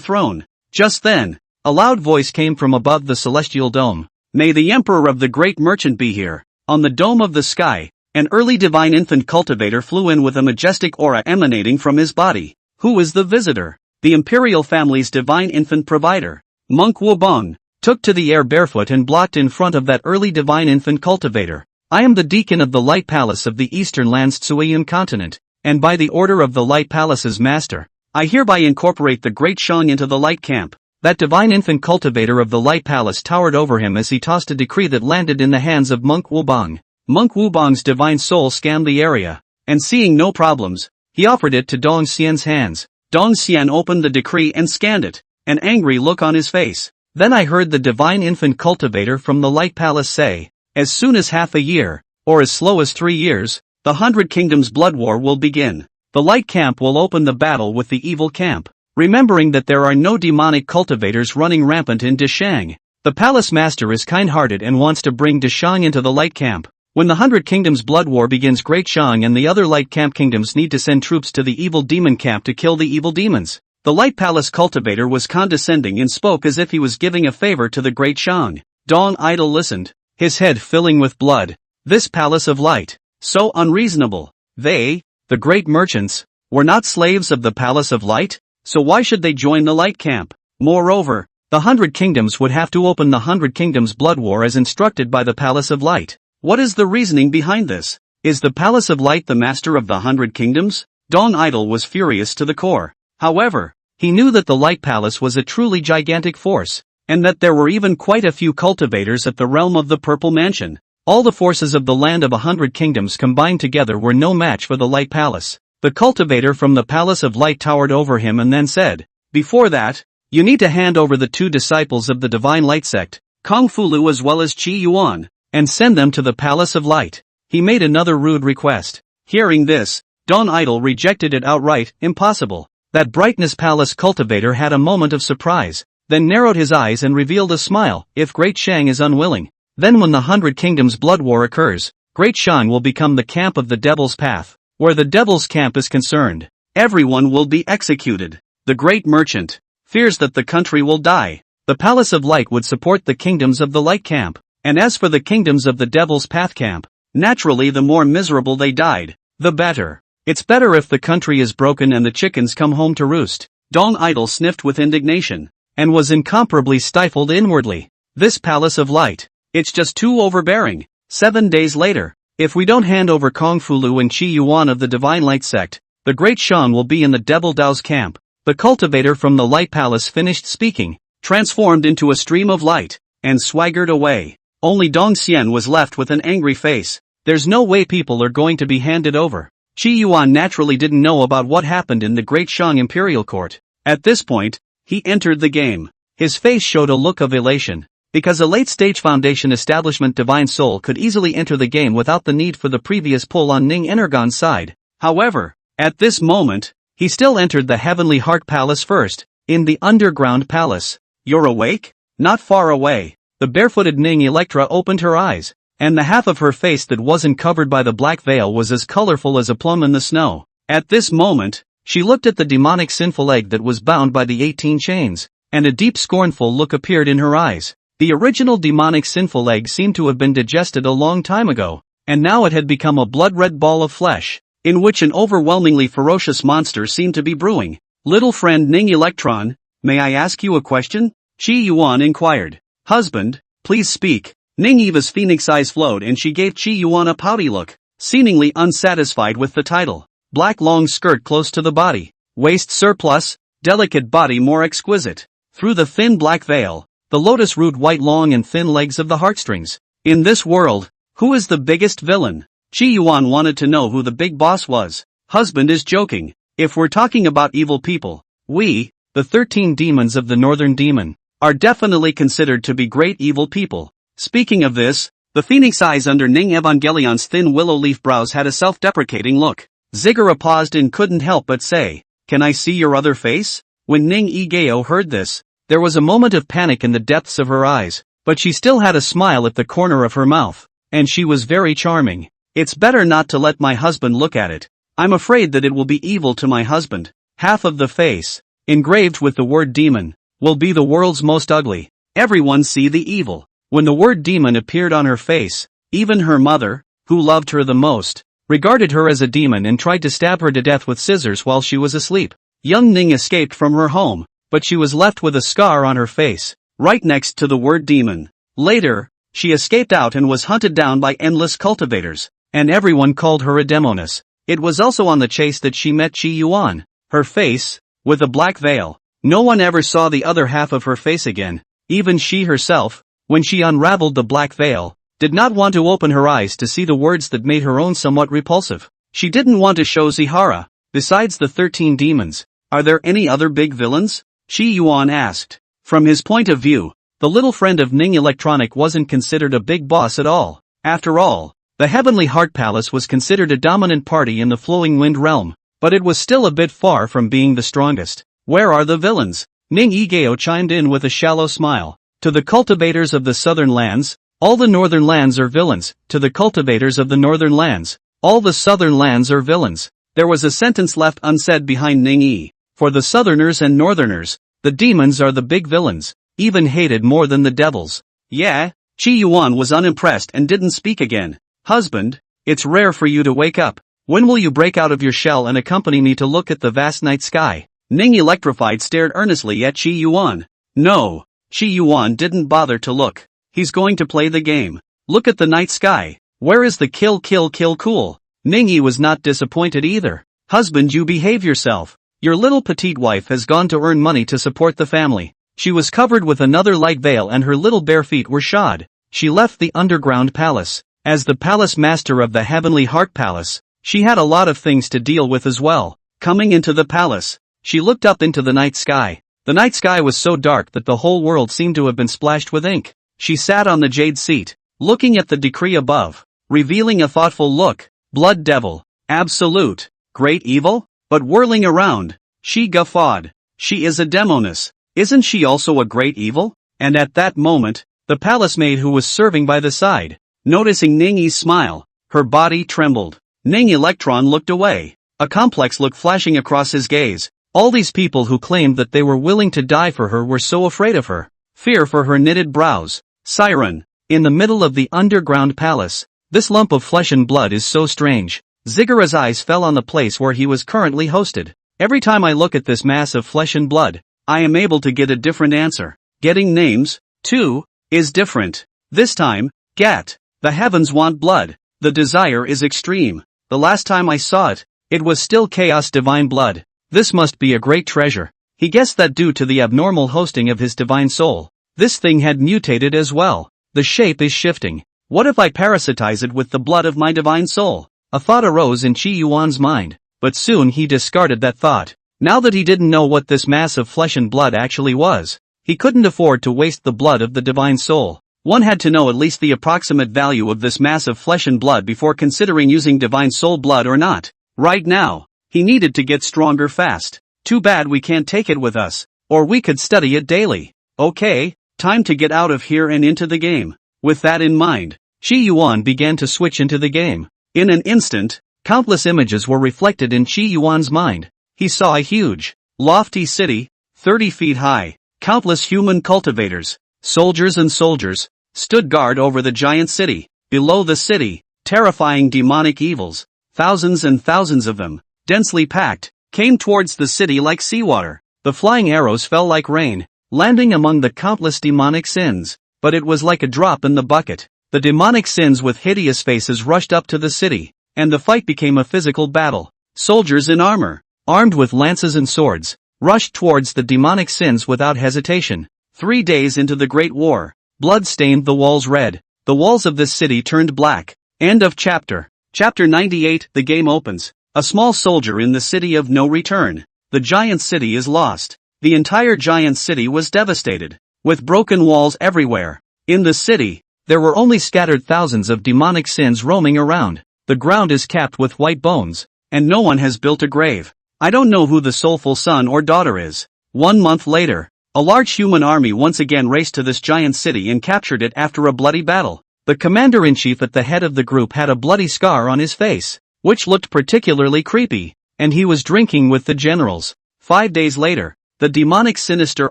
[SPEAKER 1] throne. Just then, a loud voice came from above the celestial dome. May the emperor of the great merchant be here. On the dome of the sky, an early divine infant cultivator flew in with a majestic aura emanating from his body. Who is the visitor? The imperial family's divine infant provider. Monk Wubong took to the air barefoot and blocked in front of that early divine infant cultivator. I am the deacon of the Light Palace of the Eastern Lands Tsuian continent, and by the order of the Light Palace's master, I hereby incorporate the Great Shang into the Light Camp. That divine infant cultivator of the Light Palace towered over him as he tossed a decree that landed in the hands of Monk Wubong. Monk Wubong's divine soul scanned the area, and seeing no problems, he offered it to Dong Xian's hands. Dong Xian opened the decree and scanned it, an angry look on his face. Then I heard the divine infant cultivator from the Light Palace say, as soon as half a year, or as slow as 3 years, the 100 Kingdoms blood war will begin. The Light Camp will open the battle with the evil camp. Remembering that there are no demonic cultivators running rampant in Deshang, the palace master is kind-hearted and wants to bring Deshang into the Light Camp. When the 100 Kingdoms blood war begins, Great Shang and the other Light Camp kingdoms need to send troops to the evil demon camp to kill the evil demons. The Light Palace cultivator was condescending and spoke as if he was giving a favor to the Great Shang. Dong Idol listened, his head filling with blood. This palace of light, so unreasonable. They, the great merchants, were not slaves of the palace of light? So why should they join the Light Camp? Moreover, the 100 Kingdoms would have to open the 100 Kingdoms blood war as instructed by the Palace of Light. What is the reasoning behind this? Is the Palace of Light the master of the 100 Kingdoms? Dong Idol was furious to the core. However, he knew that the Light Palace was a truly gigantic force, and that there were even quite a few cultivators at the realm of the Purple Mansion. All the forces of the land of 100 Kingdoms combined together were no match for the Light Palace. The cultivator from the Palace of Light towered over him and then said, before that, you need to hand over the 2 disciples of the Divine Light sect, Kung Fu Lu as well as Qi Yuan, and send them to the Palace of Light. He made another rude request. Hearing this, Dong Idol rejected it outright. Impossible. That Brightness Palace cultivator had a moment of surprise, then narrowed his eyes and revealed a smile. If Great Shang is unwilling, then when the 100 Kingdoms blood war occurs, Great Shang will become the camp of the Devil's Path. Where the Devil's Camp is concerned, everyone will be executed. The great merchant fears that the country will die. The Palace of Light would support the kingdoms of the Light Camp. And as for the kingdoms of the Devil's Path camp, naturally the more miserable they died, the better. It's better if the country is broken and the chickens come home to roost. Dong Idol sniffed with indignation, and was incomparably stifled inwardly. This palace of light, it's just too overbearing. 7 days later, if we don't hand over Kong Fulu and Chi Yuan of the Divine Light sect, the Great Shan will be in the Devil Dao's camp. The cultivator from the Light Palace finished speaking, transformed into a stream of light, and swaggered away. Only Dong Xian was left with an angry face. There's no way people are going to be handed over. Chi Yuan naturally didn't know about what happened in the Great Shang Imperial Court. At this point, he entered the game. His face showed a look of elation, because a late-stage Foundation establishment Divine Soul could easily enter the game without the need for the previous pull on Ning Energon's side. However, at this moment, he still entered the Heavenly Heart Palace first, in the Underground Palace. You're awake? Not far away. The barefooted Ning Electra opened her eyes, and the half of her face that wasn't covered by the black veil was as colorful as a plum in the snow. At this moment, she looked at the demonic sinful egg that was bound by the 18 chains, and a deep scornful look appeared in her eyes. The original demonic sinful egg seemed to have been digested a long time ago, and now it had become a blood-red ball of flesh, in which an overwhelmingly ferocious monster seemed to be brewing. Little friend Ning Electron, may I ask you a question? Chi Yuan inquired. Husband, please speak. Ning Eva's phoenix eyes flowed and she gave Chi Yuan a pouty look, seemingly unsatisfied with the title. Black long skirt close to the body, waist surplus, delicate body more exquisite. Through the thin black veil, the lotus root white long and thin legs of the heartstrings. In this world, who is the biggest villain? Chi Yuan wanted to know who the big boss was. Husband is joking. If we're talking about evil people, we, the 13 demons of the Northern Demon, are definitely considered to be great evil people. Speaking of this, the phoenix eyes under Ning Evangelion's thin willow leaf brows had a self-deprecating look. Ziggurat paused and couldn't help but say, "Can I see your other face?" When Ning Egeo heard this, there was a moment of panic in the depths of her eyes, but she still had a smile at the corner of her mouth, and she was very charming. It's better not to let my husband look at it. I'm afraid that it will be evil to my husband. Half of the face, engraved with the word demon, will be the world's most ugly. Everyone see the evil. When the word demon appeared on her face, even her mother, who loved her the most, regarded her as a demon and tried to stab her to death with scissors while she was asleep. Young Ning escaped from her home, but she was left with a scar on her face, right next to the word demon. Later, she escaped out and was hunted down by endless cultivators, and everyone called her a demoness. It was also on the chase that she met Chi Yuan. Her face, with a black veil. No one ever saw the other half of her face again. Even she herself, when she unraveled the black veil, did not want to open her eyes to see the words that made her own somewhat repulsive. She didn't want to show Zihara. Besides the 13 demons, are there any other big villains? Chi Yuan asked. From his point of view, the little friend of Ning Electronic wasn't considered a big boss at all. After all, the Heavenly Heart Palace was considered a dominant party in the Flowing Wind realm, but it was still a bit far from being the strongest. Where are the villains? Ning Egeo chimed in with a shallow smile. To the cultivators of the southern lands, all the northern lands are villains. To the cultivators of the northern lands, all the southern lands are villains. There was a sentence left unsaid behind Ning E. For the southerners and northerners, the demons are the big villains, even hated more than the devils. Yeah? Chi Yuan was unimpressed and didn't speak again. Husband, it's rare for you to wake up. When will you break out of your shell and accompany me to look at the vast night sky? Ning Electrified stared earnestly at Chi Yuan. No. Chi Yuan didn't bother to look. He's going to play the game. Look at the night sky. Where is the kill cool? Ning Yi was not disappointed either. Husband, you behave yourself. Your little petite wife has gone to earn money to support the family. She was covered with another light veil and her little bare feet were shod. She left the underground palace. As the palace master of the Heavenly Heart Palace, she had a lot of things to deal with as well. Coming into the palace, she looked up into the night sky. The night sky was so dark that the whole world seemed to have been splashed with ink. She sat on the jade seat, looking at the decree above, revealing a thoughtful look. Blood devil, absolute, great evil? But whirling around, she guffawed. She is a demoness. Isn't she also a great evil? And at that moment, the palace maid who was serving by the side, noticing Ning Yi's smile, her body trembled. Ning Electron looked away, a complex look flashing across his gaze. All these people who claimed that they were willing to die for her were so afraid of her. Fear for her knitted brows. Siren, in the middle of the underground palace. This lump of flesh and blood is so strange. Ziggurat's eyes fell on the place where he was currently hosted. Every time I look at this mass of flesh and blood, I am able to get a different answer. Getting names, too, is different. This time, Gat. The heavens want blood. The desire is extreme. The last time I saw it, it was still chaos divine blood. This must be a great treasure. He guessed that due to the abnormal hosting of his divine soul, this thing had mutated as well. The shape is shifting. What if I parasitize it with the blood of my divine soul? A thought arose in Qi Yuan's mind, but soon he discarded that thought. Now that he didn't know what this mass of flesh and blood actually was, he couldn't afford to waste the blood of the divine soul. One had to know at least the approximate value of this mass of flesh and blood before considering using divine soul blood or not. Right now, he needed to get stronger fast. Too bad we can't take it with us, or we could study it daily. Okay, time to get out of here and into the game. With that in mind, Qi Yuan began to switch into the game. In an instant, countless images were reflected in Qi Yuan's mind. He saw a huge, lofty city, 30 feet high. Countless human cultivators, soldiers and soldiers, stood guard over the giant city. Below the city, terrifying demonic evils, thousands and thousands of them, densely packed, came towards the city like seawater. The flying arrows fell like rain, landing among the countless demonic sins, but it was like a drop in the bucket. The demonic sins with hideous faces rushed up to the city, and the fight became a physical battle. Soldiers in armor, armed with lances and swords, rushed towards the demonic sins without hesitation. 3 days into the Great War, blood stained the walls red. The walls of this city turned black. End of chapter. Chapter 98. The game opens. A small soldier in the city of no return. The giant city is lost. The entire giant city was devastated, with broken walls everywhere. In the city, there were only scattered thousands of demonic sins roaming around. The ground is capped with white bones, and no one has built a grave. I don't know who the soulful son or daughter is. 1 month later, a large human army once again raced to this giant city and captured it after a bloody battle. The commander-in-chief at the head of the group had a bloody scar on his face, which looked particularly creepy, and he was drinking with the generals. 5 days later, the demonic sinister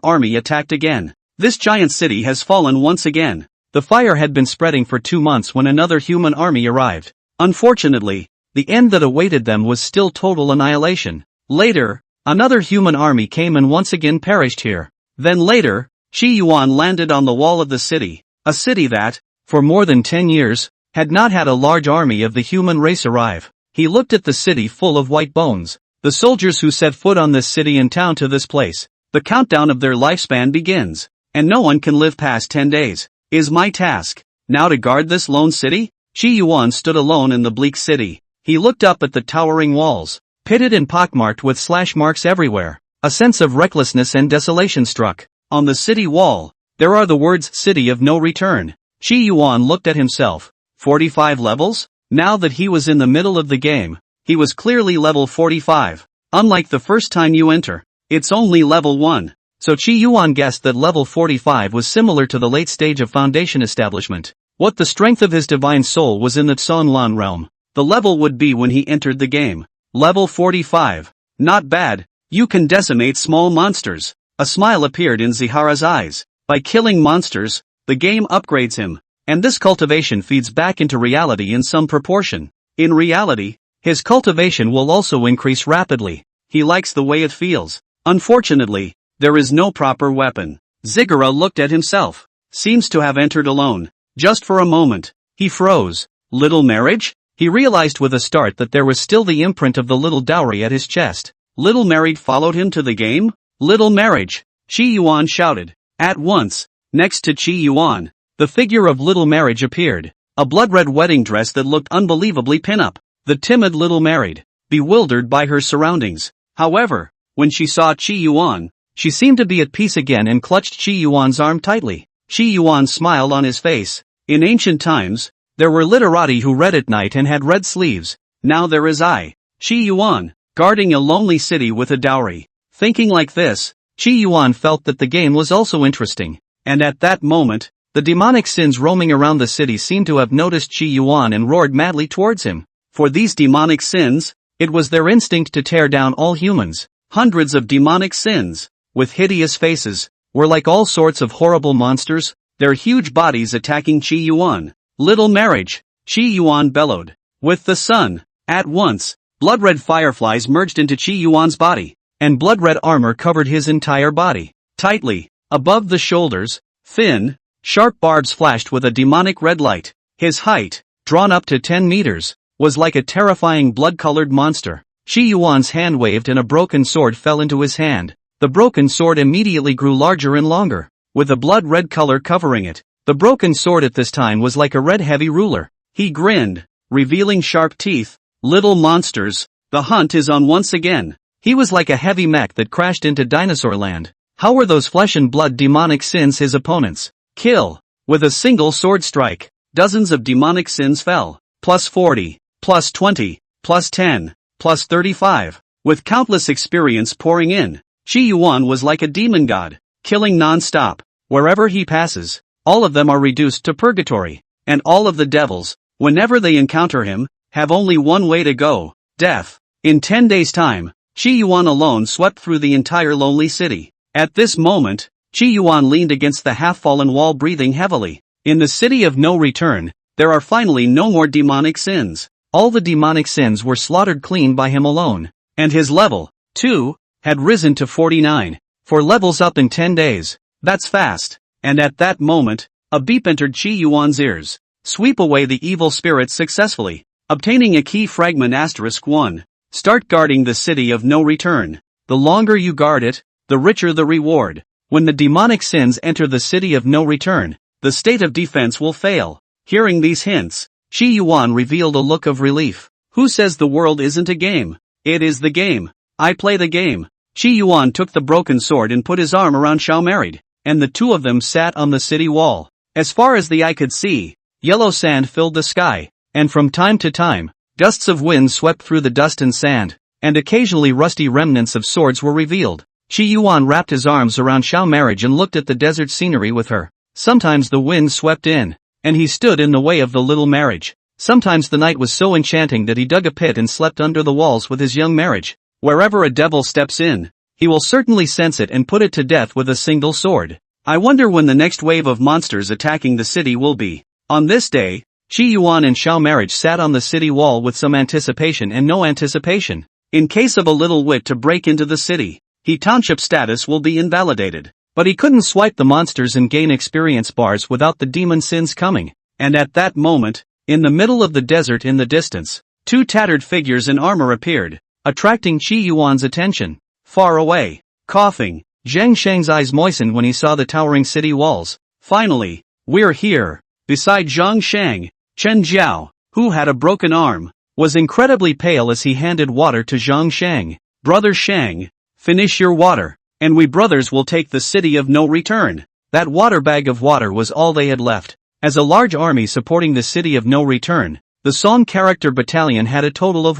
[SPEAKER 1] army attacked again. This giant city has fallen once again. The fire had been spreading for 2 months when another human army arrived. Unfortunately, the end that awaited them was still total annihilation. Later, another human army came and once again perished here. Then later, Qi Yuan landed on the wall of the city, a city that, for more than 10 years, had not had a large army of the human race arrive. He looked at the city full of white bones. The soldiers who set foot on this city and town to this place, the countdown of their lifespan begins, and no one can live past 10 days. Is my task now to guard this lone city? Qi Yuan stood alone in the bleak city. He looked up at the towering walls, pitted and pockmarked with slash marks everywhere. A sense of recklessness and desolation struck. On the city wall, there are the words City of No Return. Qi Yuan looked at himself. 45 levels? Now that he was in the middle of the game, he was clearly level 45. Unlike the first time you enter, it's only level 1. So Qi Yuan guessed that level 45 was similar to the late stage of foundation establishment. What the strength of his divine soul was in the Tsunlan realm, the level would be when he entered the game. Level 45. Not bad. You can decimate small monsters. A smile appeared in Zihara's eyes. By killing monsters, the game upgrades him, and this cultivation feeds back into reality in some proportion. In reality, his cultivation will also increase rapidly. He likes the way it feels. Unfortunately, there is no proper weapon. Zigara looked at himself. Seems to have entered alone. Just for a moment, he froze. Little marriage? He realized with a start that there was still the imprint of the little dowry at his chest. Little married followed him to the game? Little marriage! Qi Yuan shouted. At once, next to Qi Yuan, the figure of little marriage appeared. A blood-red wedding dress that looked unbelievably pin-up. The timid little married, bewildered by her surroundings. However, when she saw Qi Yuan, she seemed to be at peace again and clutched Qi Yuan's arm tightly. Qi Yuan smiled on his face. In ancient times, there were literati who read at night and had red sleeves. Now there is I, Qi Yuan, guarding a lonely city with a dowry. Thinking like this, Qi Yuan felt that the game was also interesting. And at that moment, the demonic sins roaming around the city seemed to have noticed Qi Yuan and roared madly towards him. For these demonic sins, it was their instinct to tear down all humans. Hundreds of demonic sins, with hideous faces, were like all sorts of horrible monsters, their huge bodies attacking Qi Yuan. Little marriage, Qi Yuan bellowed. With the sun. At once, blood-red fireflies merged into Qi Yuan's body, and blood-red armor covered his entire body. Tightly, above the shoulders, thin, sharp barbs flashed with a demonic red light. His height, drawn up to 10 meters, was like a terrifying blood-colored monster. Qi Yuan's hand waved and a broken sword fell into his hand. The broken sword immediately grew larger and longer, with a blood-red color covering it. The broken sword at this time was like a red heavy ruler. He grinned, revealing sharp teeth. Little monsters, the hunt is on once again. He was like a heavy mech that crashed into dinosaur land. How were those flesh and blood demonic sins his opponents? Kill. With a single sword strike, dozens of demonic sins fell. Plus 40, plus 20, plus 10, plus 35. With countless experience pouring in, Qi Yuan was like a demon god, killing non-stop. Wherever he passes, all of them are reduced to purgatory. And all of the devils, whenever they encounter him, have only one way to go, death. In 10 days' time, Qi Yuan alone swept through the entire lonely city. At this moment, Qi Yuan leaned against the half-fallen wall breathing heavily. In the city of no return, there are finally no more demonic sins. All the demonic sins were slaughtered clean by him alone. And his level, too, had risen to 49. 4 levels up in 10 days. That's fast. And at that moment, a beep entered Qi Yuan's ears. Sweep away the evil spirits successfully. Obtaining a key fragment *1. Start guarding the city of no return. The longer you guard it, the richer the reward. When the demonic sins enter the city of no return, the state of defense will fail. Hearing these hints, Qi Yuan revealed a look of relief. Who says the world isn't a game? It is the game. I play the game. Qi Yuan took the broken sword and put his arm around Xiao Married, and the two of them sat on the city wall. As far as the eye could see, yellow sand filled the sky, and from time to time, gusts of wind swept through the dust and sand, and occasionally rusty remnants of swords were revealed. Qi Yuan wrapped his arms around Xiao Marriage and looked at the desert scenery with her. Sometimes the wind swept in, and he stood in the way of the little marriage. Sometimes the night was so enchanting that he dug a pit and slept under the walls with his young marriage. Wherever a devil steps in, he will certainly sense it and put it to death with a single sword. I wonder when the next wave of monsters attacking the city will be. On this day, Qi Yuan and Xiao Marriage sat on the city wall with some anticipation and no anticipation. In case of a little wit to break into the city, he township status will be invalidated. But he couldn't swipe the monsters and gain experience bars without the demon sins coming. And at that moment, in the middle of the desert in the distance, 2 tattered figures in armor appeared, attracting Qi Yuan's attention. Far away, coughing, Zheng Sheng's eyes moistened when he saw the towering city walls. Finally, we're here. Beside Zhang Sheng, Chen Jiao, who had a broken arm, was incredibly pale as he handed water to Zhang Sheng. Brother Sheng, finish your water, and we brothers will take the city of no return. That water bag of water was all they had left. As a large army supporting the city of no return, the Song character battalion had a total of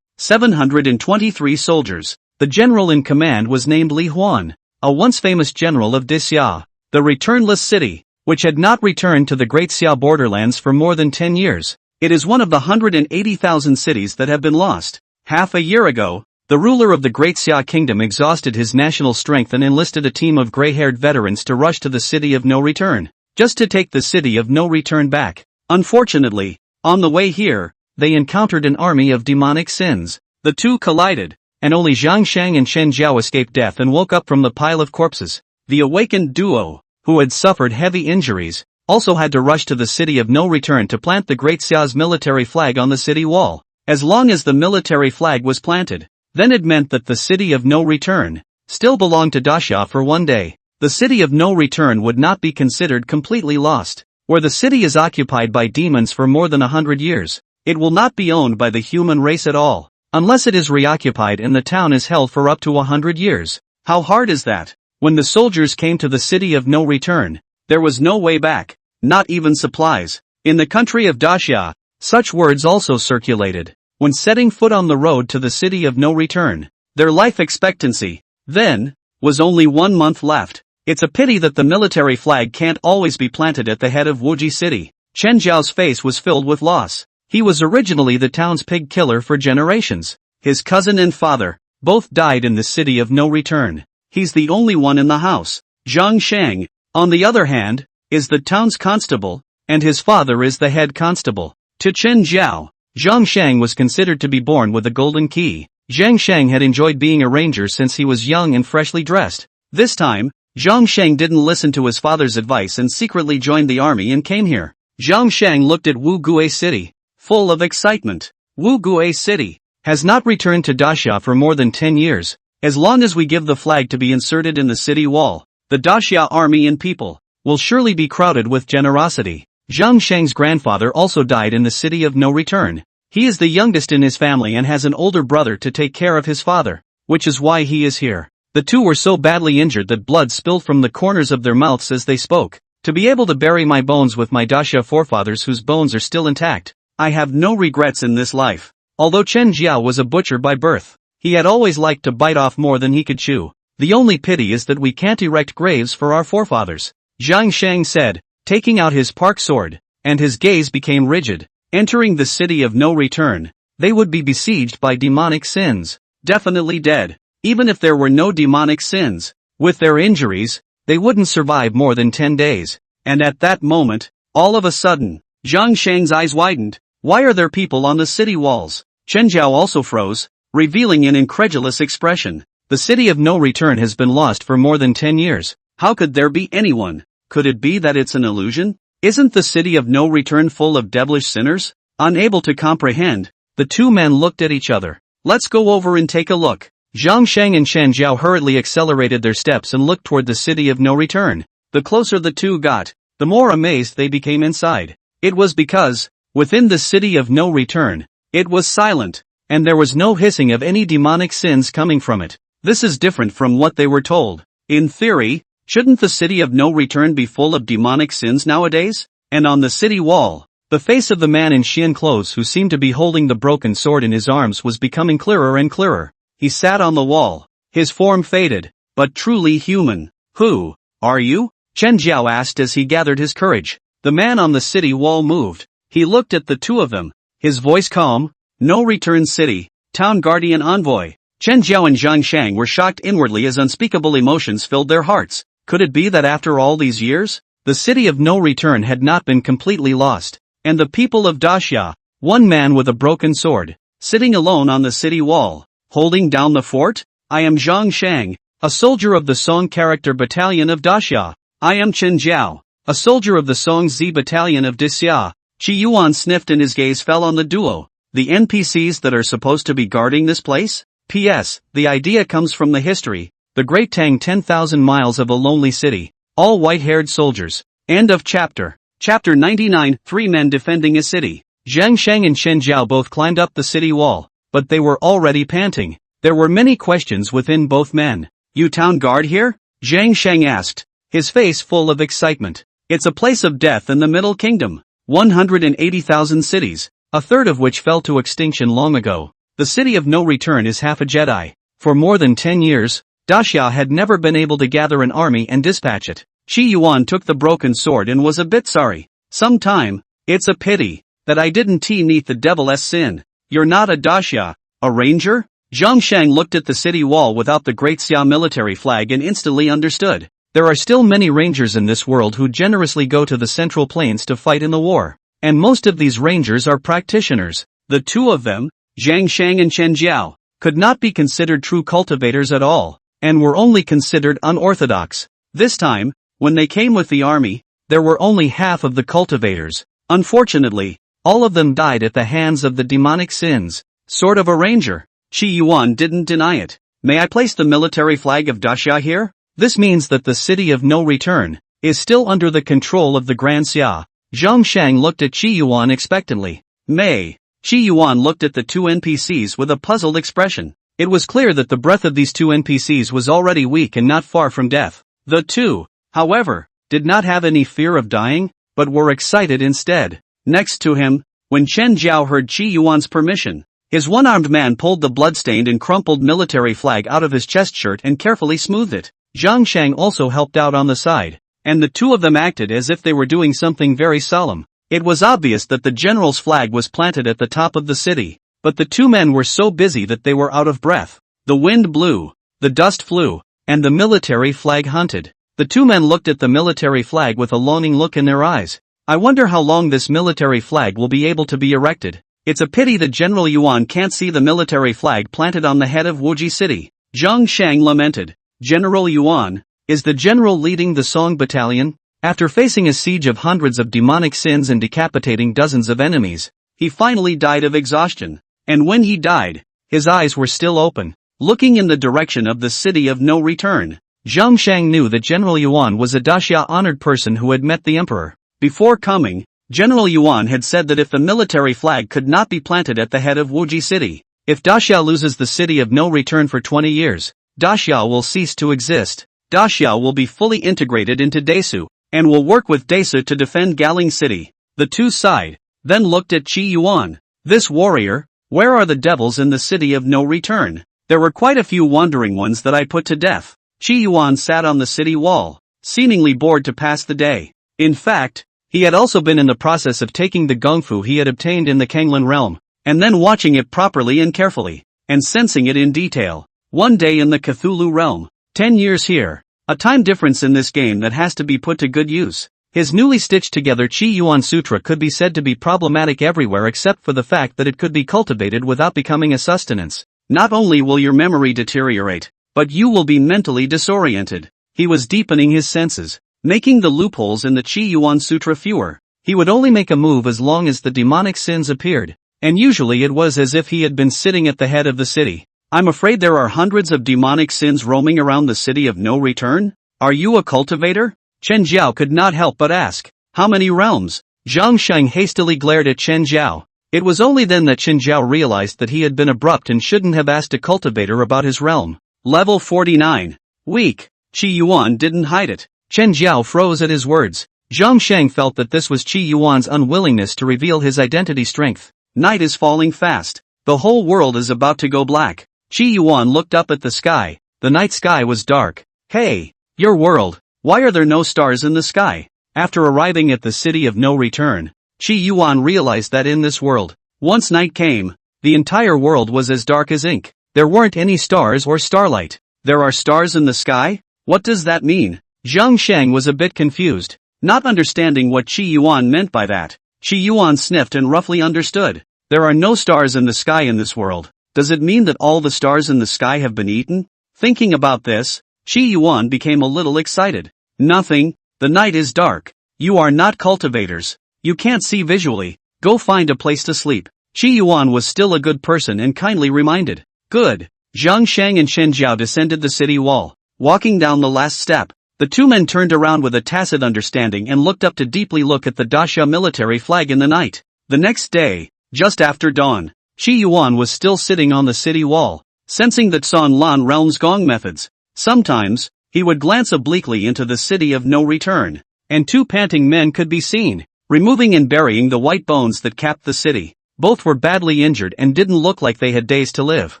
[SPEAKER 1] 723 soldiers. The general in command was named Li Huan, a once famous general of Dixia, the returnless city, which had not returned to the Great Xia borderlands for more than 10 years. It is one of the 180,000 cities that have been lost. Half a year ago, the ruler of the Great Xia kingdom exhausted his national strength and enlisted a team of gray-haired veterans to rush to the city of no return, just to take the city of no return back. Unfortunately, on the way here, they encountered an army of demonic sins. The two collided, and only Zhang Sheng and Chen Jiao escaped death and woke up from the pile of corpses. The awakened duo, who had suffered heavy injuries, also had to rush to the city of no return to plant the Great Xia's military flag on the city wall. As long as the military flag was planted, then it meant that the city of no return still belonged to Daxia for one day. The city of no return would not be considered completely lost. Where the city is occupied by demons for more than 100 years, it will not be owned by the human race at all, unless it is reoccupied and the town is held for up to 100 years. How hard is that? When the soldiers came to the city of no return, there was no way back, not even supplies. In the country of Daxia, such words also circulated. When setting foot on the road to the city of no return, their life expectancy, then, was only 1 month left. It's a pity that the military flag can't always be planted at the head of Wuji City. Chen Jiao's face was filled with loss. He was originally the town's pig killer for generations. His cousin and father, both died in the city of no return. He's the only one in the house. Zhang Sheng, on the other hand, is the town's constable, and his father is the head constable. To Chen Jiao, Zhang Shang was considered to be born with a golden key. Zhang Shang had enjoyed being a ranger since he was young and freshly dressed. This time, Zhang Shang didn't listen to his father's advice and secretly joined the army and came here. Zhang Shang looked at Wu Gue City, full of excitement. Wu Gue City has not returned to Daxia for more than 10 years. As long as we give the flag to be inserted in the city wall, the Daxia army and people will surely be crowded with generosity. Zhang Shang's grandfather also died in the city of no return. He is the youngest in his family and has an older brother to take care of his father, which is why he is here. The two were so badly injured that blood spilled from the corners of their mouths as they spoke. To be able to bury my bones with my Daxia forefathers whose bones are still intact, I have no regrets in this life. Although Chen Jiao was a butcher by birth, he had always liked to bite off more than he could chew. The only pity is that we can't erect graves for our forefathers, Zhang Shang said, taking out his park sword, and his gaze became rigid. Entering the city of no return, they would be besieged by demonic sins, definitely dead. Even if there were no demonic sins, with their injuries, they wouldn't survive more than 10 days. And at that moment, all of a sudden, Zhang Shang's eyes widened. Why are there people on the city walls? Chen Jiao also froze, revealing an incredulous expression. The city of no return has been lost for more than 10 years. How could there be anyone? Could it be that it's an illusion? Isn't the city of no return full of devilish sinners? Unable to comprehend, the two men looked at each other. Let's go over and take a look. Zhang Shang and Chen Jiao hurriedly accelerated their steps and looked toward the city of no return. The closer the two got, the more amazed they became inside. It was because, within the city of no return, it was silent, and there was no hissing of any demonic sins coming from it. This is different from what they were told. In theory, shouldn't the city of no return be full of demonic sins nowadays? And on the city wall, the face of the man in Xian clothes who seemed to be holding the broken sword in his arms was becoming clearer and clearer. He sat on the wall, his form faded, but truly human. Who are you? Chen Jiao asked as he gathered his courage. The man on the city wall moved. He looked at the two of them, his voice calm. No return city, town guardian envoy. Chen Jiao and Zhang Shang were shocked inwardly as unspeakable emotions filled their hearts. Could it be that after all these years, the city of no return had not been completely lost, and the people of Daxia, one man with a broken sword, sitting alone on the city wall, holding down the fort? I am Zhang Shang, a soldier of the Song Character Battalion of Daxia. I am Chen Jiao, a soldier of the Song Z Battalion of Daxia. Qi Yuan sniffed and his gaze fell on the duo. The NPCs that are supposed to be guarding this place? P.S. The idea comes from the history. The Great Tang 10,000 miles of a lonely city. All white-haired soldiers. End of chapter. Chapter 99, 3 men defending a city. Zhang Shang and Chen Jiao both climbed up the city wall, but they were already panting. There were many questions within both men. You town guard here? Zhang Shang asked, his face full of excitement. It's a place of death in the Middle Kingdom. 180,000 cities, a third of which fell to extinction long ago. The city of no return is half a Jedi. For more than 10 years, Daxia had never been able to gather an army and dispatch it. Qi Yuan took the broken sword and was a bit sorry. Sometime, it's a pity that I didn't neath the devil's sin. You're not a Daxia, a ranger? Zhang Shang looked at the city wall without the Great Xia military flag and instantly understood. There are still many rangers in this world who generously go to the Central Plains to fight in the war. And most of these rangers are practitioners. The two of them, Zhang Shang and Chen Jiao, could not be considered true cultivators at all, and were only considered unorthodox. This time, when they came with the army, there were only half of the cultivators. Unfortunately, all of them died at the hands of the demonic sins. Sort of a ranger. Qi Yuan didn't deny it. May I place the military flag of Daxia here? This means that the city of no return is still under the control of the Grand Xia. Zhang Shang looked at Qi Yuan expectantly. May. Qi Yuan looked at the two NPCs with a puzzled expression. It was clear that the breath of these two NPCs was already weak and not far from death. The two, however, did not have any fear of dying, but were excited instead. Next to him, when Chen Jiao heard Qi Yuan's permission, his one-armed man pulled the blood-stained and crumpled military flag out of his chest shirt and carefully smoothed it. Zhang Shang also helped out on the side, and the two of them acted as if they were doing something very solemn. It was obvious that the general's flag was planted at the top of the city, but the two men were so busy that they were out of breath. The wind blew, the dust flew, and the military flag hunted. The two men looked at the military flag with a longing look in their eyes. I wonder how long this military flag will be able to be erected. It's a pity that General Yuan can't see the military flag planted on the head of Wuji City. Zhang Shang lamented. General Yuan, is the general leading the Song Battalion? After facing a siege of hundreds of demonic sins and decapitating dozens of enemies, he finally died of exhaustion. And when he died, his eyes were still open, looking in the direction of the city of no return. Zhang Shang knew that General Yuan was a daxia honored person who had met the emperor. Before coming, General Yuan had said that if the military flag could not be planted at the head of Wuji City, if daxia loses the city of no return for 20 years, daxia will cease to exist. Daxia will be fully integrated into Desu, and will work with Desu to defend Galing City. The two sighed, then looked at Qi Yuan. This warrior, where are the devils in the city of no return? There were quite a few wandering ones that I put to death. Qi Yuan sat on the city wall, seemingly bored to pass the day. In fact, he had also been in the process of taking the gungfu he had obtained in the Kanglan realm, and then watching it properly and carefully, and sensing it in detail. One day in the Cthulhu realm, 10 years here, a time difference in this game that has to be put to good use. His newly stitched together Qi Yuan Sutra could be said to be problematic everywhere except for the fact that it could be cultivated without becoming a sustenance. Not only will your memory deteriorate, but you will be mentally disoriented. He was deepening his senses, making the loopholes in the Qi Yuan Sutra fewer. He would only make a move as long as the demonic sins appeared, and usually it was as if he had been sitting at the head of the city. I'm afraid there are hundreds of demonic sins roaming around the city of no return? Are you a cultivator? Chen Jiao could not help but ask. How many realms? Zhang Shang hastily glared at Chen Jiao. It was only then that Chen Jiao realized that he had been abrupt and shouldn't have asked a cultivator about his realm. Level 49. Weak. Qi Yuan didn't hide it. Chen Jiao froze at his words. Zhang Shang felt that this was Qi Yuan's unwillingness to reveal his identity strength. Night is falling fast. The whole world is about to go black. Qi Yuan looked up at the sky. The night sky was dark. Hey, your world. Why are there no stars in the sky? After arriving at the city of no return, Qi Yuan realized that in this world, once night came, the entire world was as dark as ink. There weren't any stars or starlight. There are stars in the sky? What does that mean? Zhang Shang was a bit confused, not understanding what Qi Yuan meant by that. Qi Yuan sniffed and roughly understood. There are no stars in the sky in this world. Does it mean that all the stars in the sky have been eaten? Thinking about this, Qi Yuan became a little excited. Nothing, the night is dark. You are not cultivators. You can't see visually. Go find a place to sleep. Qi Yuan was still a good person and kindly reminded. Good. Zhang Shang and Chen Jiao descended the city wall. Walking down the last step, the two men turned around with a tacit understanding and looked up to deeply look at the daxia military flag in the night. The next day, just after dawn, Qi Yuan was still sitting on the city wall, sensing that San Lan realm's gong methods. Sometimes, he would glance obliquely into the city of no return, and two panting men could be seen, removing and burying the white bones that capped the city. Both were badly injured and didn't look like they had days to live.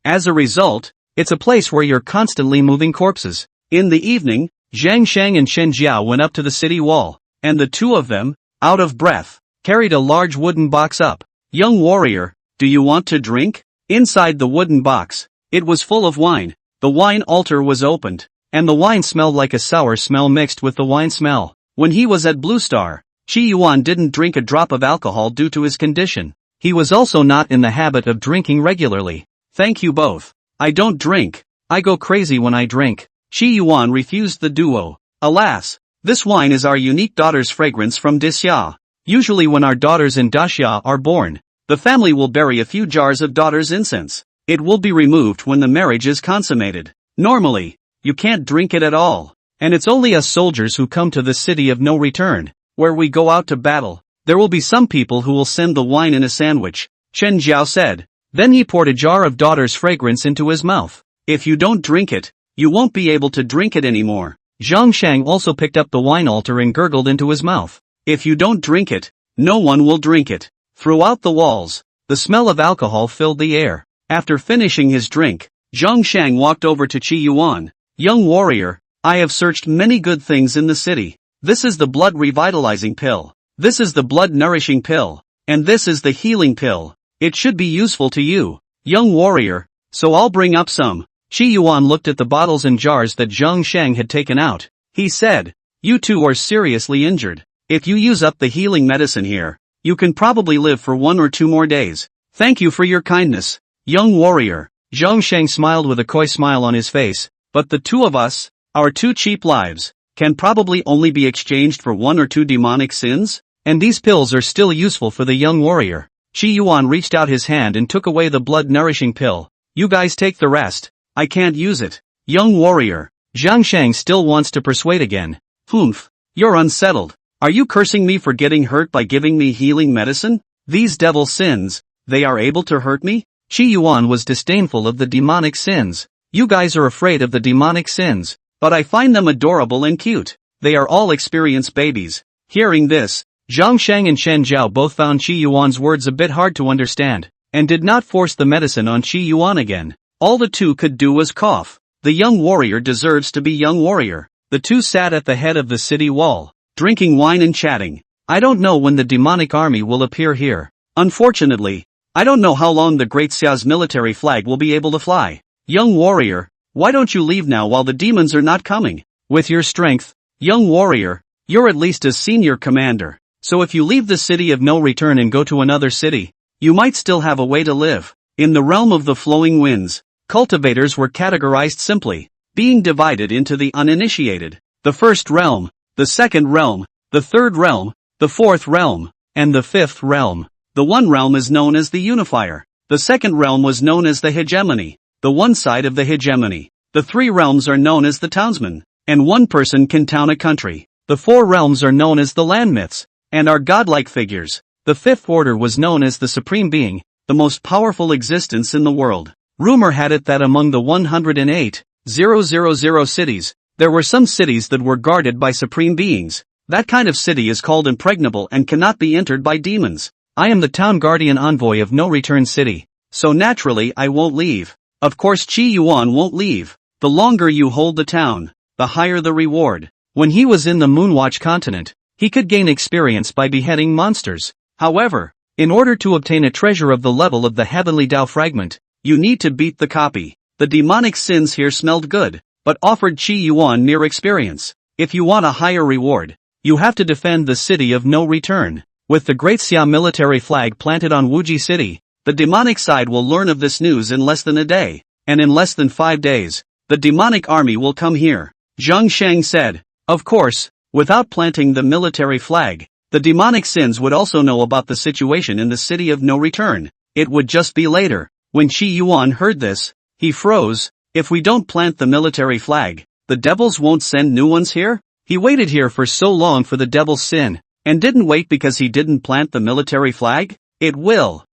[SPEAKER 1] As a result, it's a place where you're constantly moving corpses. In the evening, Zhang Shang and Chen Jiao went up to the city wall, and the two of them, out of breath, carried a large wooden box up. Young warrior, do you want to drink? Inside the wooden box, it was full of wine. The wine altar was opened, and the wine smelled like a sour smell mixed with the wine smell. When he was at Blue Star, Qi Yuan didn't drink a drop of alcohol due to his condition. He was also not in the habit of drinking regularly. Thank you both. I don't drink. I go crazy when I drink. Qi Yuan refused the duo. Alas, this wine is our unique daughter's fragrance from Disya. Usually when our daughters in Daxia are born, the family will bury a few jars of daughter's incense. It will be removed when the marriage is consummated. Normally, you can't drink it at all. And it's only us soldiers who come to the city of no return, where we go out to battle. There will be some people who will send the wine in a sandwich, Chen Jiao said. Then he poured a jar of daughter's fragrance into his mouth. If you don't drink it, you won't be able to drink it anymore. Zhang Shang also picked up the wine altar and gurgled into his mouth. If you don't drink it, no one will drink it. Throughout the walls, the smell of alcohol filled the air. After finishing his drink, Zhang Shang walked over to Qi Yuan. Young warrior, I have searched many good things in the city. This is the blood revitalizing pill. This is the blood nourishing pill. And this is the healing pill. It should be useful to you, young warrior, so I'll bring up some. Qi Yuan looked at the bottles and jars that Zhang Shang had taken out. He said. You two are seriously injured. If you use up the healing medicine here, you can probably live for 1 or 2 more days. Thank you for your kindness, young warrior. Zhang Sheng smiled with a coy smile on his face, but the two of us, our 2 cheap lives, can probably only be exchanged for 1 or 2 demonic sins? And these pills are still useful for the young warrior. Qi Yuan reached out his hand and took away the blood-nourishing pill. You guys take the rest. I can't use it. Young warrior. Zhang Sheng still wants to persuade again. Humph. You're unsettled. Are you cursing me for getting hurt by giving me healing medicine? These devil sins, they are able to hurt me? Qi Yuan was disdainful of the demonic sins. You guys are afraid of the demonic sins, but I find them adorable and cute. They are all experienced babies. Hearing this, Zhang Sheng and Chen Zhao both found Qi Yuan's words a bit hard to understand, and did not force the medicine on Qi Yuan again. All the two could do was cough. The young warrior deserves to be young warrior. The two sat at the head of the city wall, drinking wine and chatting. I don't know when the demonic army will appear here. Unfortunately, I don't know how long the Great Xia's military flag will be able to fly. Young warrior, why don't you leave now while the demons are not coming? With your strength, young warrior, you're at least a senior commander. So if you leave the city of no return and go to another city, you might still have a way to live. In the realm of the flowing winds, cultivators were categorized simply, being divided into the uninitiated, the first realm, the second realm, the third realm, the fourth realm, and the fifth realm. The one realm is known as the unifier. The second realm was known as the hegemony, the one side of the hegemony. The 3 realms are known as the townsmen, and 1 person can town a country. The 4 realms are known as the land myths, and are godlike figures. The 5th order was known as the supreme being, the most powerful existence in the world. Rumor had it that among the 108,000 cities, there were some cities that were guarded by supreme beings. That kind of city is called impregnable and cannot be entered by demons. I am the town guardian envoy of no return city, so naturally I won't leave. Of course Qi Yuan won't leave. The longer you hold the town, the higher the reward. When he was in the Moonwatch continent, he could gain experience by beheading monsters. However, in order to obtain a treasure of the level of the Heavenly Tao fragment, you need to beat the copy. The demonic sins here smelled good, but offered Qi Yuan mere experience. If you want a higher reward, you have to defend the city of no return. With the Great Xia military flag planted on Wuji City, the demonic side will learn of this news in less than a day, and in less than 5 days, the demonic army will come here. Zhang Sheng said. Of course, without planting the military flag, the demonic sins would also know about the situation in the city of no return. It would just be later. When Qi Yuan heard this, he froze. If we don't plant the military flag, the devils won't send new ones here? He waited here for so long for the devil's sin, and didn't wait because he didn't plant the military flag? It will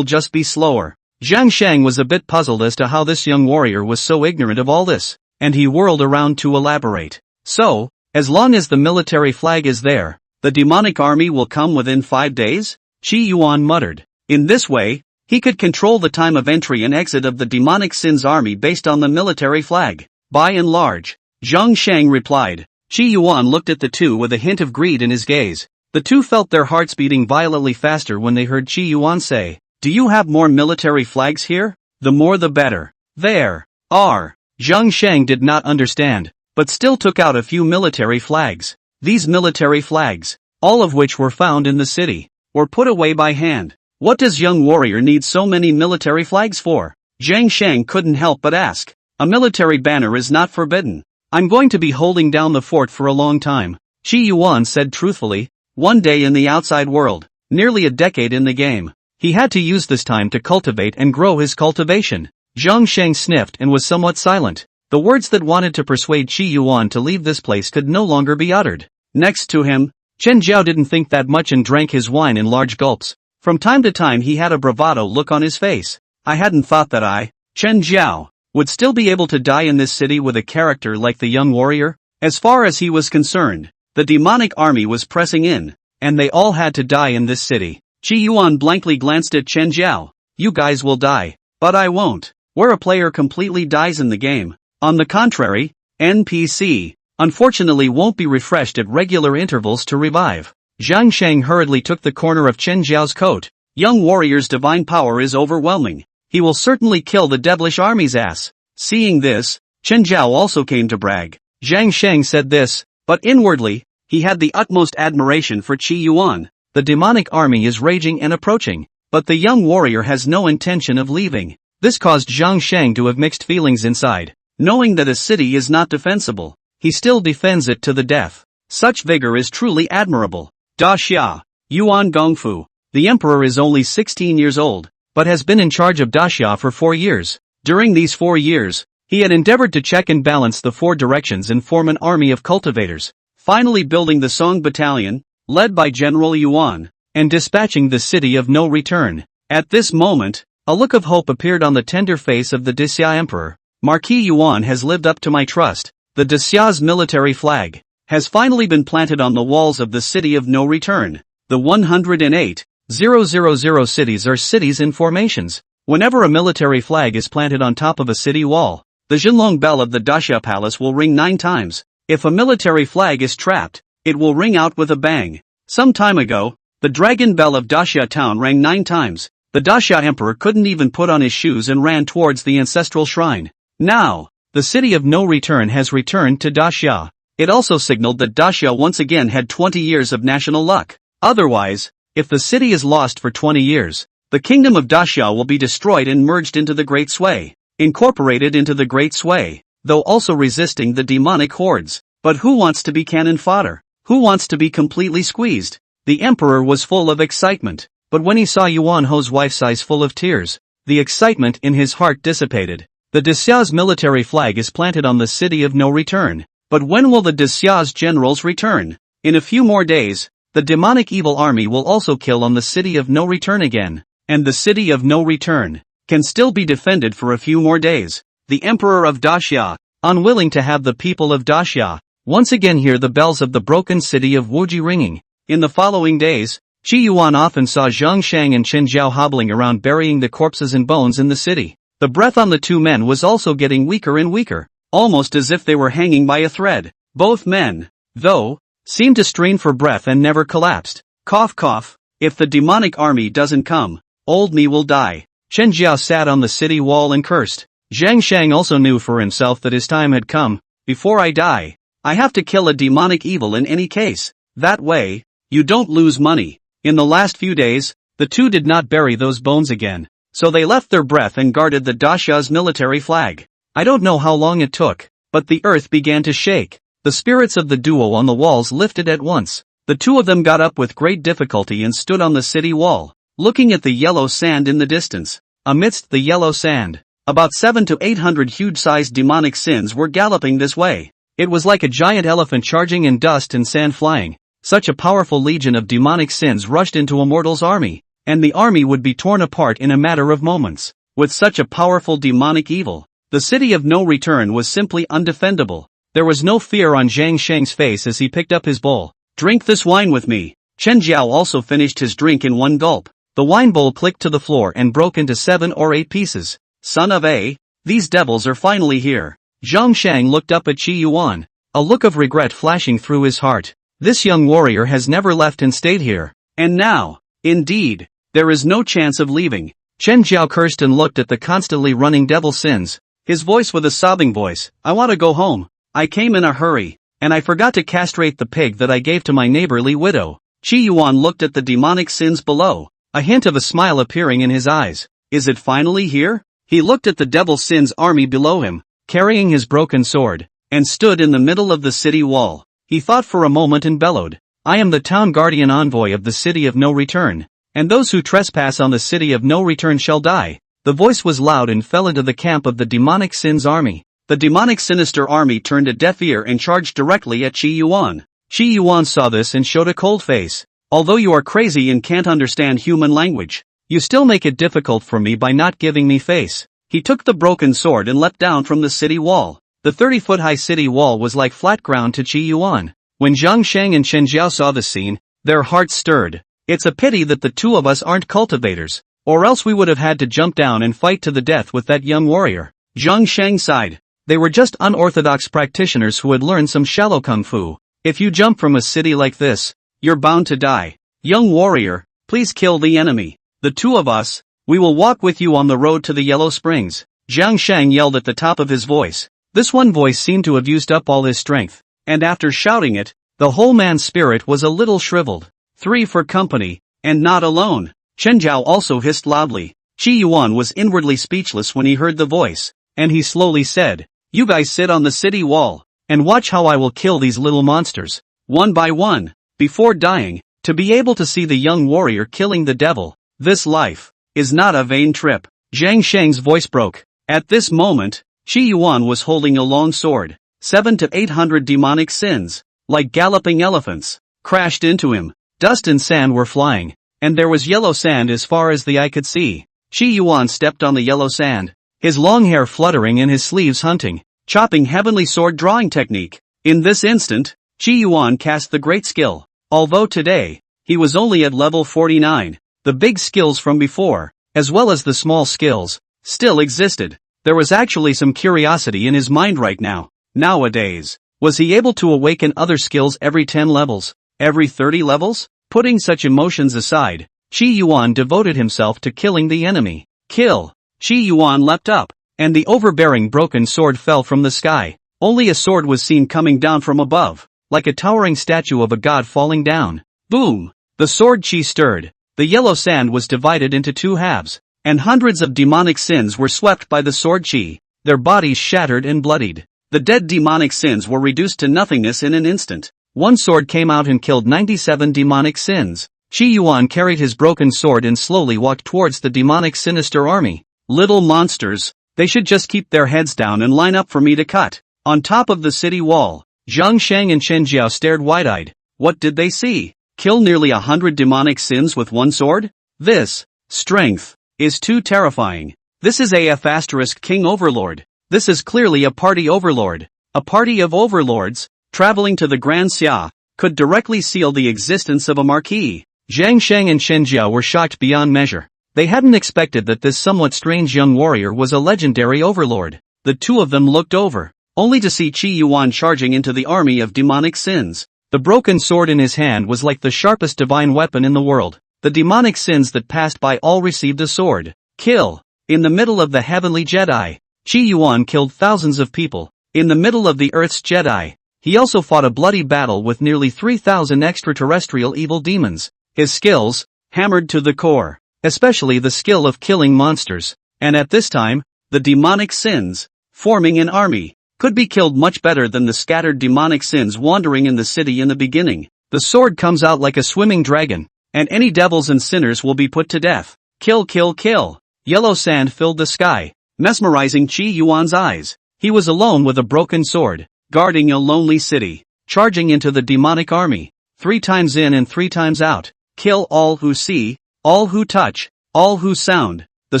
[SPEAKER 1] just be slower. Zhang Sheng was a bit puzzled as to how this young warrior was so ignorant of all this, and he whirled around to elaborate. So, as long as the military flag is there, the demonic army will come within 5 days? Qi Yuan muttered. In this way, he could control the time of entry and exit of the demonic sins army based on the military flag. By and large, Zhang Sheng replied. Qi Yuan looked at the two with a hint of greed in his gaze. The two felt their hearts beating violently faster when they heard Qi Yuan say, "Do you have more military flags here? The more the better." There are. Zhang Sheng did not understand, but still took out a few military flags. These military flags, all of which were found in the city, were put away by hand. What does young warrior need so many military flags for? Zhang Sheng couldn't help but ask. A military banner is not forbidden. I'm going to be holding down the fort for a long time. Qi Yuan said truthfully. 1 day in the outside world, nearly a decade in the game. He had to use this time to cultivate and grow his cultivation. Zhang Sheng sniffed and was somewhat silent. The words that wanted to persuade Qi Yuan to leave this place could no longer be uttered. Next to him, Chen Zhao didn't think that much and drank his wine in large gulps. From time to time he had a bravado look on his face. I hadn't thought that I, Chen Zhao, would still be able to die in this city with a character like the young warrior. As far as he was concerned, the demonic army was pressing in, and they all had to die in this city. Qi Yuan blankly glanced at Chen Zhao. You guys will die, but I won't. Where a player completely dies in the game, on the contrary, NPC, unfortunately won't be refreshed at regular intervals to revive. Zhang Sheng hurriedly took the corner of Chen Zhao's coat. Young warrior's divine power is overwhelming. He will certainly kill the devilish army's ass. Seeing this, Chen Zhao also came to brag. Zhang Sheng said this, But inwardly, he had the utmost admiration for Qi Yuan. The demonic army is raging and approaching, but the young warrior has no intention of leaving. This caused Zhang Shang to have mixed feelings inside. Knowing that a city is not defensible, he still defends it to the death. Such vigor is truly admirable. Da Xia, Yuan Gongfu. The emperor is only 16 years old, but has been in charge of Da Xia for 4 years. During these 4 years, he had endeavored to check and balance the 4 directions and form an army of cultivators, finally building the Song Battalion, led by General Yuan, and dispatching the city of no return. At this moment, a look of hope appeared on the tender face of the Dixia emperor. Marquis Yuan has lived up to my trust. The Dixia's military flag has finally been planted on the walls of the city of no return. The 108,000 cities are cities in formations. Whenever a military flag is planted on top of a city wall, the Jinlong bell of the Daxia Palace will ring 9 times. If a military flag is trapped, it will ring out with a bang. Some time ago, the dragon bell of Daxia town rang 9 times. The Daxia emperor couldn't even put on his shoes and ran towards the ancestral shrine. Now, the city of no return has returned to Daxia. It also signaled that Daxia once again had 20 years of national luck. Otherwise, if the city is lost for 20 years, the kingdom of Daxia will be destroyed and merged into the Great Sui. Incorporated into the Great Sui, though also resisting the demonic hordes. But who wants to be cannon fodder? Who wants to be completely squeezed? The emperor was full of excitement, but when he saw Yuan Ho's wife's eyes full of tears, the excitement in his heart dissipated. The Dixia's military flag is planted on the city of no return. But when will the Dixia's generals return? In a few more days, the demonic evil army will also kill on the city of no return again. And the city of no return can still be defended for a few more days. The emperor of Daxia, unwilling to have the people of Daxia once again hear the bells of the broken city of Wuji ringing. In the following days, Qi Yuan often saw Zhang Shang and Chen Jiao hobbling around burying the corpses and bones in the city. The breath on the 2 men was also getting weaker and weaker, almost as if they were hanging by a thread. Both men, though, seemed to strain for breath and never collapsed. Cough cough, if the demonic army doesn't come, old me will die. Chen Jiao sat on the city wall and cursed. Zhang Shang also knew for himself that his time had come. Before I die, I have to kill a demonic evil in any case. That way, you don't lose money. In the last few days, the 2 did not bury those bones again, so they left their breath and guarded the Daxia's military flag. I don't know how long it took, but the earth began to shake. The spirits of the duo on the walls lifted at once. The 2 of them got up with great difficulty and stood on the city wall, looking at the yellow sand in the distance. Amidst the yellow sand, about 700 to 800 huge-sized demonic sins were galloping this way. It was like a giant elephant charging in dust and sand flying. Such a powerful legion of demonic sins rushed into a mortal's army, and the army would be torn apart in a matter of moments. With such a powerful demonic evil, the city of no return was simply undefendable. There was no fear on Zhang Shang's face as he picked up his bowl. Drink this wine with me. Chen Jiao also finished his drink in one gulp. The wine bowl clicked to the floor and broke into 7 or 8 pieces. Son of a, these devils are finally here. Zhang Shang looked up at Qi Yuan, a look of regret flashing through his heart. This young warrior has never left and stayed here. And now, indeed, there is no chance of leaving. Chen Jiao cursed and looked at the constantly running devil sins. His voice with a sobbing voice, I want to go home. I came in a hurry, and I forgot to castrate the pig that I gave to my neighborly widow. Qi Yuan looked at the demonic sins below, a hint of a smile appearing in his eyes. Is it finally here? He looked at the devil sins army below him, carrying his broken sword, and stood in the middle of the city wall. He thought for a moment and bellowed, I am the town guardian envoy of the city of no return, and those who trespass on the city of no return shall die. The voice was loud and fell into the camp of the demonic sins army. The demonic sinister army turned a deaf ear and charged directly at Qi Yuan. Qi Yuan saw this and showed a cold face. Although you are crazy and can't understand human language, you still make it difficult for me by not giving me face. He took the broken sword and leapt down from the city wall. The 30-foot-high city wall was like flat ground to Qi Yuan. When Zhang Shang and Chen Jiao saw the scene, their hearts stirred. It's a pity that the 2 of us aren't cultivators, or else we would have had to jump down and fight to the death with that young warrior. Zhang Shang sighed. They were just unorthodox practitioners who had learned some shallow kung fu. If you jump from a city like this, you're bound to die. Young warrior, please kill the enemy. The 2 of us, we will walk with you on the road to the Yellow Springs. Zhang Shang yelled at the top of his voice. This one voice seemed to have used up all his strength. and after shouting it, the whole man's spirit was a little shriveled. 3 for company, and not alone. Chen Zhao also hissed loudly. Qi Yuan was inwardly speechless when he heard the voice, and he slowly said, "You guys sit on the city wall, and watch how I will kill these little monsters, one by one, before dying, to be able to see the young warrior killing the devil. This life is not a vain trip." Zhang Sheng's voice broke. At this moment, Qi Yuan was holding a long sword. 700 to 800 demonic sins, like galloping elephants, crashed into him. Dust and sand were flying, and there was yellow sand as far as the eye could see. Qi Yuan stepped on the yellow sand, his long hair fluttering in his sleeves, hunting, chopping heavenly sword drawing technique. In this instant, Qi Yuan cast the great skill. Although today, he was only at level 49, the big skills from before, as well as the small skills, still existed. There was actually some curiosity in his mind right now. Nowadays, was he able to awaken other skills every 10 levels? Every 30 levels? Putting such emotions aside, Qi Yuan devoted himself to killing the enemy. Kill! Qi Yuan leapt up, and the overbearing broken sword fell from the sky. Only a sword was seen coming down from above, like a towering statue of a god falling down. Boom! The sword Qi stirred. The yellow sand was divided into 2 halves, and hundreds of demonic sins were swept by the sword Qi, their bodies shattered and bloodied. The dead demonic sins were reduced to nothingness in an instant. One sword came out and killed 97 demonic sins. Qi Yuan carried his broken sword and slowly walked towards the demonic sinister army. Little monsters, they should just keep their heads down and line up for me to cut. On top of the city wall, Zhang Sheng and Chen Jiao stared wide-eyed. What did they see? Kill nearly 100 demonic sins with one sword? This strength is too terrifying. This is AF * King Overlord. This is clearly a party overlord. A party of overlords, traveling to the Grand Xia, could directly seal the existence of a marquis. Zhang Sheng and Chen Jiao were shocked beyond measure. They hadn't expected that this somewhat strange young warrior was a legendary overlord. The two of them looked over, only to see Qi Yuan charging into the army of demonic sins. The broken sword in his hand was like the sharpest divine weapon in the world. The demonic sins that passed by all received a sword. Kill! In the middle of the heavenly Jedi, Qi Yuan killed thousands of people. In the middle of the Earth's Jedi, he also fought a bloody battle with nearly 3,000 extraterrestrial evil demons. His skills, hammered to the core, especially the skill of killing monsters. And at this time, the demonic sins, forming an army, could be killed much better than the scattered demonic sins wandering in the city in the beginning. The sword comes out like a swimming dragon, and any devils and sinners will be put to death. Kill, kill, kill! Yellow sand filled the sky, mesmerizing Qi Yuan's eyes. He was alone with a broken sword, guarding a lonely city, charging into the demonic army, 3 times in and 3 times out. Kill all who see, all who touch, all who sound. The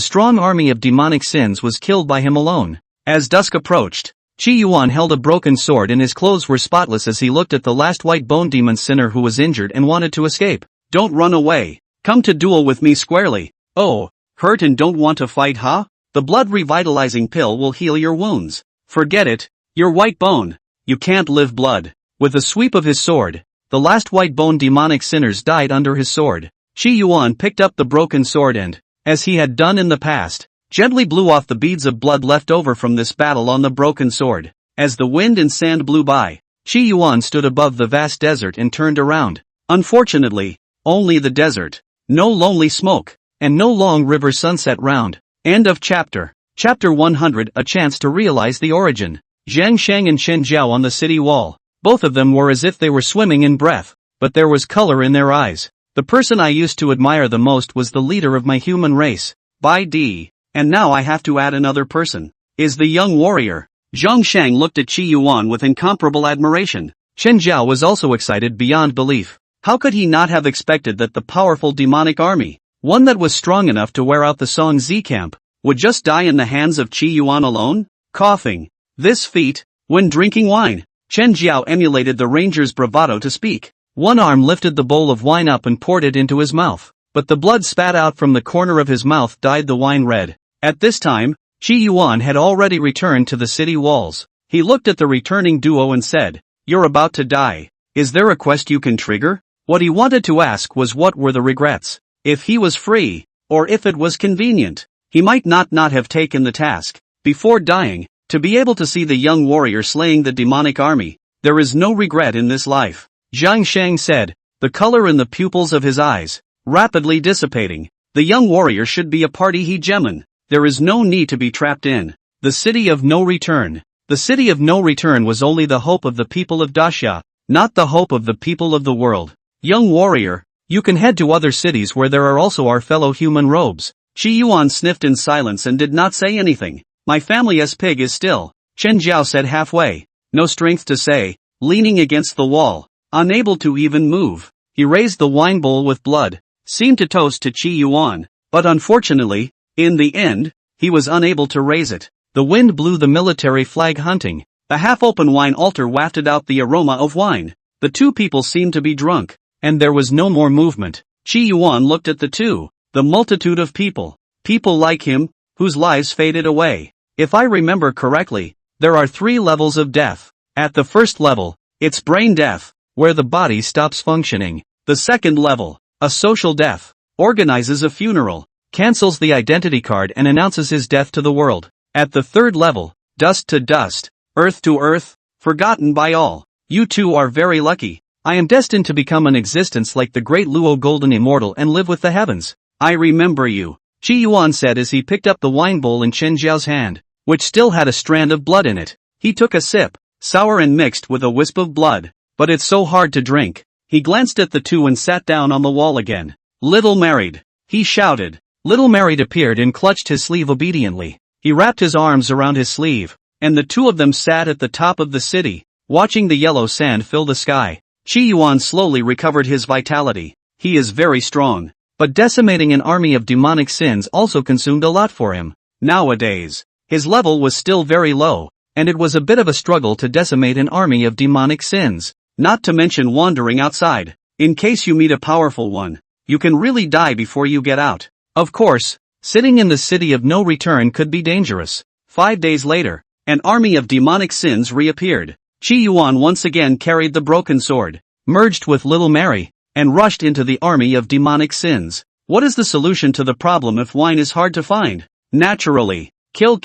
[SPEAKER 1] strong army of demonic sins was killed by him alone. As dusk approached, Qi Yuan held a broken sword and his clothes were spotless as he looked at the last white bone demon sinner who was injured and wanted to escape. Don't run away. Come to duel with me squarely. Oh, hurt and don't want to fight, huh? The blood revitalizing pill will heal your wounds. Forget it. You're white bone. You can't live blood. With a sweep of his sword, the last white bone demonic sinners died under his sword. Qi Yuan picked up the broken sword and, as he had done in the past, gently blew off the beads of blood left over from this battle on the broken sword. As the wind and sand blew by, Qi Yuan stood above the vast desert and turned around. Unfortunately, only the desert. No lonely smoke, and no long river sunset round. End of chapter. Chapter 100. A chance to realize the origin. Zhang Sheng and Chen Jiao on the city wall. Both of them were as if they were swimming in breath, but there was color in their eyes. The person I used to admire the most was the leader of my human race. By D. And now I have to add another person. Is the young warrior. Zhang Sheng looked at Qi Yuan with incomparable admiration. Chen Jiao was also excited beyond belief. How could he not have expected that the powerful demonic army, one that was strong enough to wear out the Song Z camp, would just die in the hands of Qi Yuan alone? Coughing. This feat, when drinking wine. Chen Jiao emulated the ranger's bravado to speak. One arm lifted the bowl of wine up and poured it into his mouth, but the blood spat out from the corner of his mouth dyed the wine red. At this time, Qi Yuan had already returned to the city walls. He looked at the returning duo and said, "You're about to die. Is there a quest you can trigger?" What he wanted to ask was what were the regrets. If he was free, or if it was convenient, he might not have taken the task. Before dying, to be able to see the young warrior slaying the demonic army, There is no regret in this life. Zhang Shang said, the color in the pupils of his eyes rapidly dissipating. The young warrior should be a party hegemon. There is no need to be trapped in the city of no return. The city of no return was only the hope of the people of Daxia, not the hope of the people of the world. Young warrior, you can head to other cities where there are also our fellow human robes. Qi Yuan sniffed in silence and did not say anything. My family's pig is still, Chen Jiao said halfway. No strength to say, leaning against the wall, unable to even move. He raised the wine bowl with blood, seemed to toast to Qi Yuan, but unfortunately, in the end, he was unable to raise it. The wind blew the military flag hunting. A half-open wine altar wafted out the aroma of wine. The two people seemed to be drunk, and there was no more movement. Qi Yuan looked at the two, the multitude of people like him, whose lives faded away. If I remember correctly, there are 3 levels of death. At the first level, it's brain death, where the body stops functioning. The second level, a social death, organizes a funeral, cancels the identity card and announces his death to the world. At the third level, dust to dust, earth to earth, forgotten by all. You two are very lucky. I am destined to become an existence like the great Luo Golden Immortal and live with the heavens. I remember you, Qi Yuan said as he picked up the wine bowl in Chen Jiao's hand, which still had a strand of blood in it. He took a sip, sour and mixed with a wisp of blood, but it's so hard to drink. He glanced at the two and sat down on the wall again. Little married, he shouted. Little married appeared and clutched his sleeve obediently. He wrapped his arms around his sleeve, and the two of them sat at the top of the city, watching the yellow sand fill the sky. Qi Yuan slowly recovered his vitality. He is very strong, but decimating an army of demonic sins also consumed a lot for him. Nowadays, his level was still very low, and it was a bit of a struggle to decimate an army of demonic sins, not to mention wandering outside. In case you meet a powerful one, you can really die before you get out. Of course, sitting in the city of no return could be dangerous. 5 days later, an army of demonic sins reappeared. Qi Yuan once again carried the broken sword, merged with Little Mary, and rushed into the army of demonic sins. What is the solution to the problem if wine is hard to find? Naturally, kill.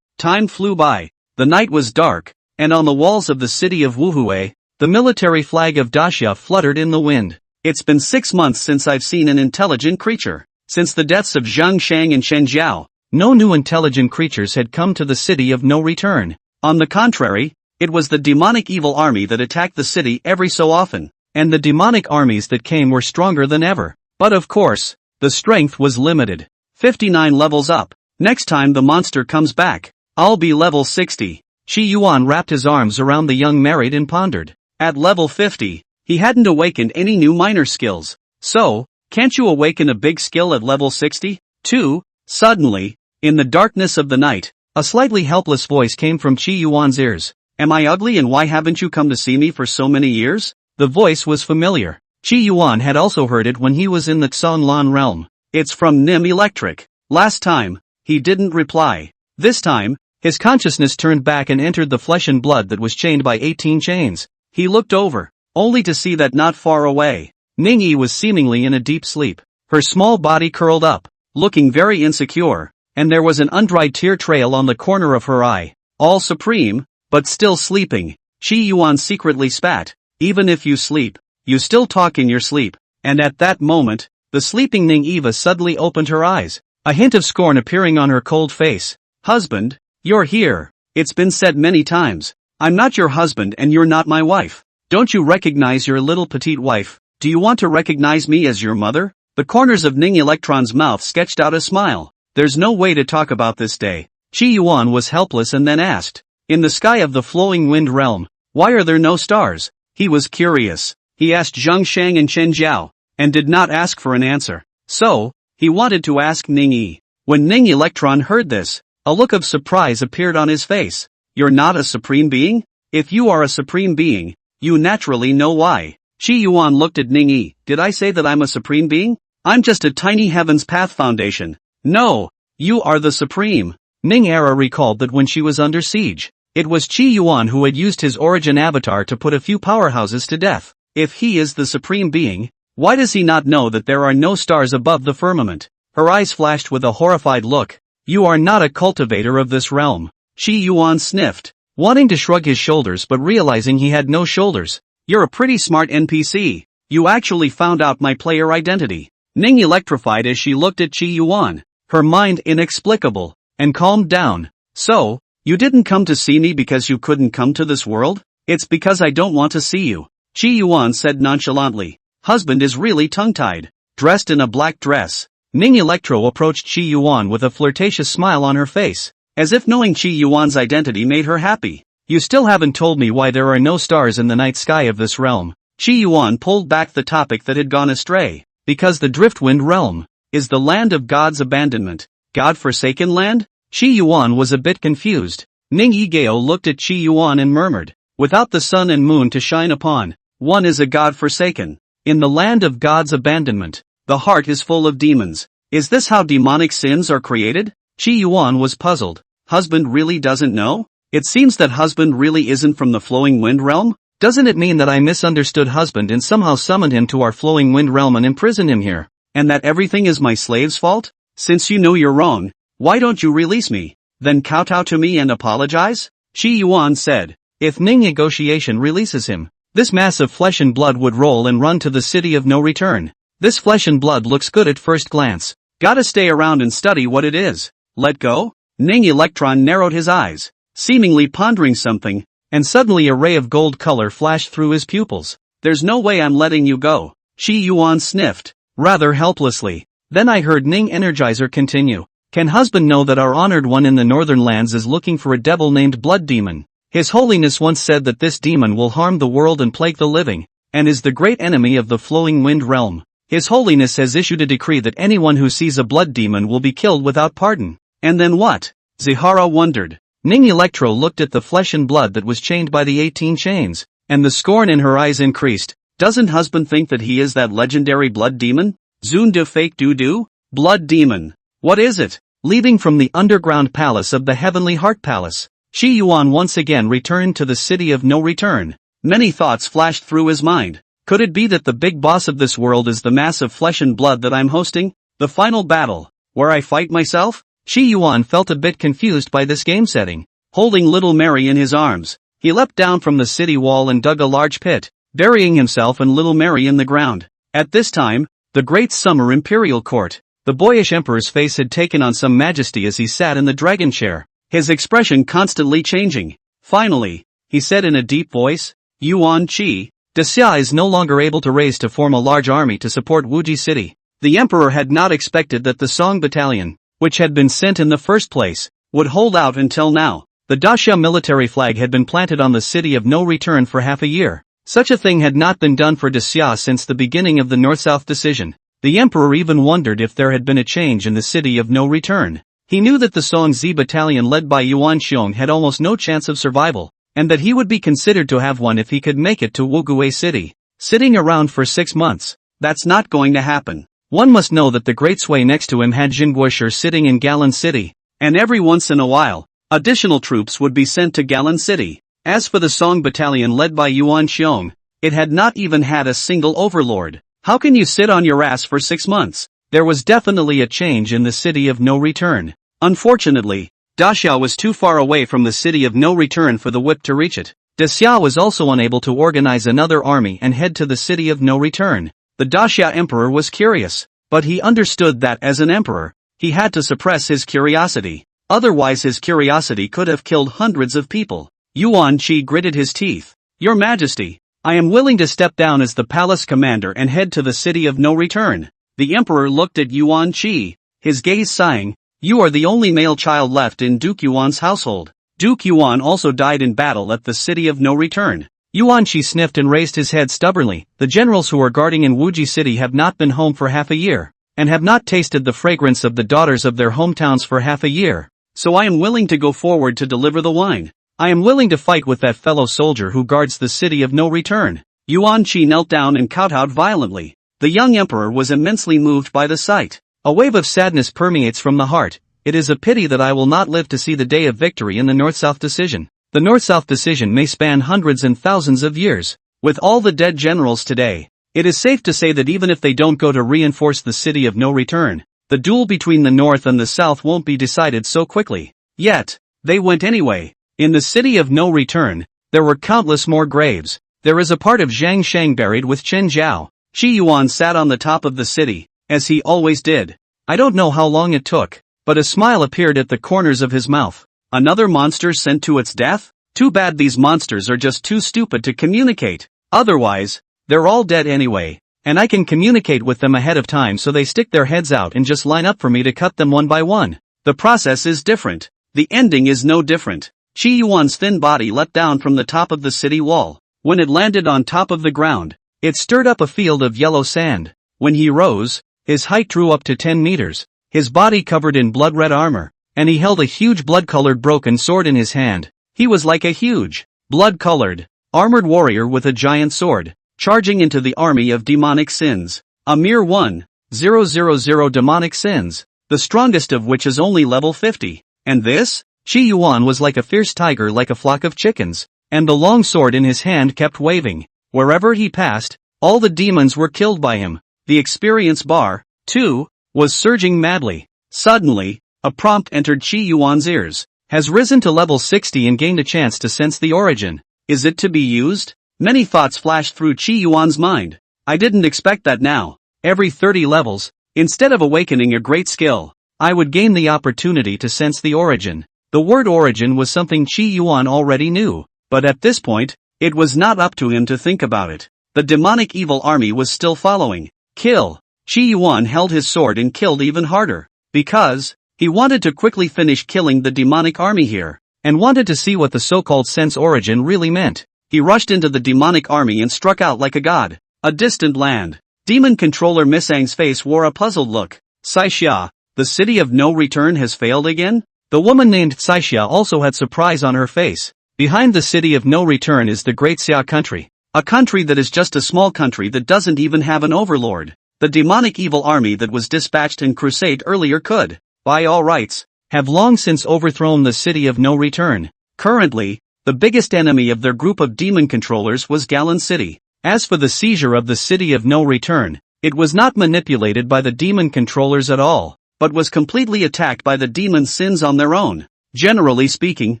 [SPEAKER 1] Time flew by. The night was dark, and on the walls of the city of Wuhui, the military flag of Daxia fluttered in the wind. It's been 6 months since I've seen an intelligent creature. Since the deaths of Zhang Shang and Chen Jiao, no new intelligent creatures had come to the city of no return. On the contrary, it was the demonic evil army that attacked the city every so often, and the demonic armies that came were stronger than ever. But of course, the strength was limited. 59 levels up. Next time the monster comes back, I'll be level 60. Qi Yuan wrapped his arms around the young married and pondered. At level 50, he hadn't awakened any new minor skills. So, can't you awaken a big skill at level 60? 2. Suddenly, in the darkness of the night, a slightly helpless voice came from Qi Yuan's ears. Am I ugly and why haven't you come to see me for so many years? The voice was familiar. Qi Yuan had also heard it when he was in the Xonglan realm. It's from Nim Electric. Last time, he didn't reply. This time, his consciousness turned back and entered the flesh and blood that was chained by 18 chains. He looked over, only to see that not far away, Ningyi was seemingly in a deep sleep. Her small body curled up, looking very insecure, and there was an undried tear trail on the corner of her eye. All supreme, but still sleeping. Qi Yuan secretly spat. Even if you sleep, you still talk in your sleep. And at that moment, the sleeping Ning Eva suddenly opened her eyes, a hint of scorn appearing on her cold face. Husband, you're here. It's been said many times. I'm not your husband and you're not my wife. Don't you recognize your little petite wife? Do you want to recognize me as your mother? The corners of Ning Electron's mouth sketched out a smile. There's no way to talk about this day. Qi Yuan was helpless and then asked. In the sky of the flowing wind realm, why are there no stars? He was curious. He asked Zhang Shang and Chen Jiao, and did not ask for an answer. So, he wanted to ask Ning Yi. When Ning Electron heard this, a look of surprise appeared on his face. You're not a supreme being? If you are a supreme being, you naturally know why. Qi Yuan looked at Ning Yi. Did I say that I'm a supreme being? I'm just a tiny Heaven's Path Foundation. No, you are the supreme. Ning Era recalled that when she was under siege, it was Qi Yuan who had used his origin avatar to put a few powerhouses to death. If he is the supreme being, why does he not know that there are no stars above the firmament? Her eyes flashed with a horrified look. You are not a cultivator of this realm. Qi Yuan sniffed. wanting to shrug his shoulders but realizing he had no shoulders. You're a pretty smart NPC. You actually found out my player identity. Ning electrified as she looked at Chi Yuan, her mind inexplicable, and calmed down. So, you didn't come to see me because you couldn't come to this world? It's because I don't want to see you. Chi Yuan said nonchalantly. Husband is really tongue-tied. Dressed in a black dress. Ning Electro approached Chi Yuan with a flirtatious smile on her face, as if knowing Chi Yuan's identity made her happy. You still haven't told me why there are no stars in the night sky of this realm. Chi Yuan pulled back the topic that had gone astray. Because the Driftwind realm is the land of God's abandonment. God-forsaken land? Chi Yuan was a bit confused. Ning Yigeo looked at Chi Yuan and murmured, without the sun and moon to shine upon, one is a God-forsaken. In the land of God's abandonment, the heart is full of demons. Is this how demonic sins are created? Chi Yuan was puzzled. Husband really doesn't know? It seems that husband really isn't from the flowing wind realm? Doesn't it mean that I misunderstood husband and somehow summoned him to our flowing wind realm and imprisoned him here? And that everything is my slave's fault? Since you know you're wrong, why don't you release me? Then kowtow to me and apologize? Chi Yuan said. If Ning negotiation releases him, this mass of flesh and blood would roll and run to the city of no return. This flesh and blood looks good at first glance. Gotta stay around and study what it is. Let go? Ning Electron narrowed his eyes, seemingly pondering something, and suddenly a ray of gold color flashed through his pupils. There's no way I'm letting you go. Chi Yuan sniffed, rather helplessly. Then I heard Ning Energizer continue. Can husband know that our honored one in the northern lands is looking for a devil named Blood Demon? His holiness once said that this demon will harm the world and plague the living, and is the great enemy of the flowing wind realm. His holiness has issued a decree that anyone who sees a blood demon will be killed without pardon. And then what? Zihara wondered. Ning Electro looked at the flesh and blood that was chained by the 18 chains, and the scorn in her eyes increased. Doesn't husband think that he is that legendary blood demon? Zune de fake doo-doo? Blood demon. What is it? Leaving from the underground palace of the Heavenly Heart Palace, Chi Yuan once again returned to the city of no return. Many thoughts flashed through his mind. Could it be that the big boss of this world is the mass of flesh and blood that I'm hosting? The final battle, where I fight myself? Chi Yuan felt a bit confused by this game setting. Holding little Mary in his arms, he leapt down from the city wall and dug a large pit, burying himself and little Mary in the ground. At this time, the great summer imperial court, the boyish emperor's face had taken on some majesty as he sat in the dragon chair, his expression constantly changing. Finally, he said in a deep voice, Yuan Qi, Daxia is no longer able to raise to form a large army to support Wuji City. The emperor had not expected that the Song Battalion, which had been sent in the first place, would hold out until now. The Daxia military flag had been planted on the city of no return for half a year. Such a thing had not been done for Daxia since the beginning of the North-South decision. The emperor even wondered if there had been a change in the city of no return. He knew that the Song Zi battalion led by Yuan Xiong had almost no chance of survival, and that he would be considered to have one if he could make it to Wuguay City. Sitting around for 6 months, that's not going to happen. One must know that the great sway next to him had Jinguosher sitting in Galan City, and every once in a while, additional troops would be sent to Galan City. As for the Song battalion led by Yuan Xiong, it had not even had a single overlord. How can you sit on your ass for 6 months? There was definitely a change in the city of no return. Unfortunately, Daxia was too far away from the city of no return for the whip to reach it. Daxia was also unable to organize another army and head to the city of no return. The Daxia emperor was curious, but he understood that as an emperor, he had to suppress his curiosity. Otherwise his curiosity could have killed hundreds of people. Yuan Qi gritted his teeth. Your Majesty, I am willing to step down as the palace commander and head to the city of no return. The emperor looked at Yuan Qi, his gaze sighing. You are the only male child left in Duke Yuan's household. Duke Yuan also died in battle at the city of no return. Yuan Qi sniffed and raised his head stubbornly. The generals who are guarding in Wuji City have not been home for half a year, and have not tasted the fragrance of the daughters of their hometowns for half a year. So I am willing to go forward to deliver the wine. I am willing to fight with that fellow soldier who guards the city of no return. Yuan Qi knelt down and kowtowed violently. The young emperor was immensely moved by the sight. A wave of sadness permeates from the heart. It is a pity that I will not live to see the day of victory in the North-South decision. The North-South decision may span hundreds and thousands of years. With all the dead generals today, it is safe to say that even if they don't go to reinforce the city of no return, the duel between the North and the South won't be decided so quickly. Yet, they went anyway. In the city of no return, there were countless more graves. There is a part of Zhang Shang buried with Chen Zhao. Qi Yuan sat on the top of the city, as he always did. I don't know how long it took, but a smile appeared at the corners of his mouth. Another monster sent to its death? Too bad these monsters are just too stupid to communicate. Otherwise, they're all dead anyway, and I can communicate with them ahead of time so they stick their heads out and just line up for me to cut them one by one. The process is different. The ending is no different. Qi Yuan's thin body leapt down from the top of the city wall. When it landed on top of the ground, it stirred up a field of yellow sand. When he rose, his height drew up to 10 meters, his body covered in blood-red armor, and he held a huge blood-colored broken sword in his hand. He was like a huge, blood-colored, armored warrior with a giant sword, charging into the army of demonic sins. A mere 1,000 demonic sins, the strongest of which is only level 50. And this? Qi Yuan was like a fierce tiger, like a flock of chickens, and the long sword in his hand kept waving. Wherever he passed, all the demons were killed by him. The experience bar, too, was surging madly. Suddenly, a prompt entered Qi Yuan's ears. Has risen to level 60 and gained a chance to sense the origin. Is it to be used? Many thoughts flashed through Qi Yuan's mind. I didn't expect that now. Every 30 levels, instead of awakening a great skill, I would gain the opportunity to sense the origin. The word origin was something Qi Yuan already knew, but at this point, it was not up to him to think about it. The demonic evil army was still following. Kill. Qi Yuan held his sword and killed even harder, because he wanted to quickly finish killing the demonic army here, and wanted to see what the so-called sense origin really meant. He rushed into the demonic army and struck out like a god. A distant land. Demon controller Missang's face wore a puzzled look. Saixia, the city of no return has failed again? The woman named Saixia also had surprise on her face. Behind the city of no return is the Great Xia country. A country that is just a small country that doesn't even have an overlord. The demonic evil army that was dispatched in crusade earlier could, by all rights, have long since overthrown the city of no return. Currently, the biggest enemy of their group of demon controllers was Galan City. As for the seizure of the city of no return, it was not manipulated by the demon controllers at all, but was completely attacked by the demon sins on their own. Generally speaking,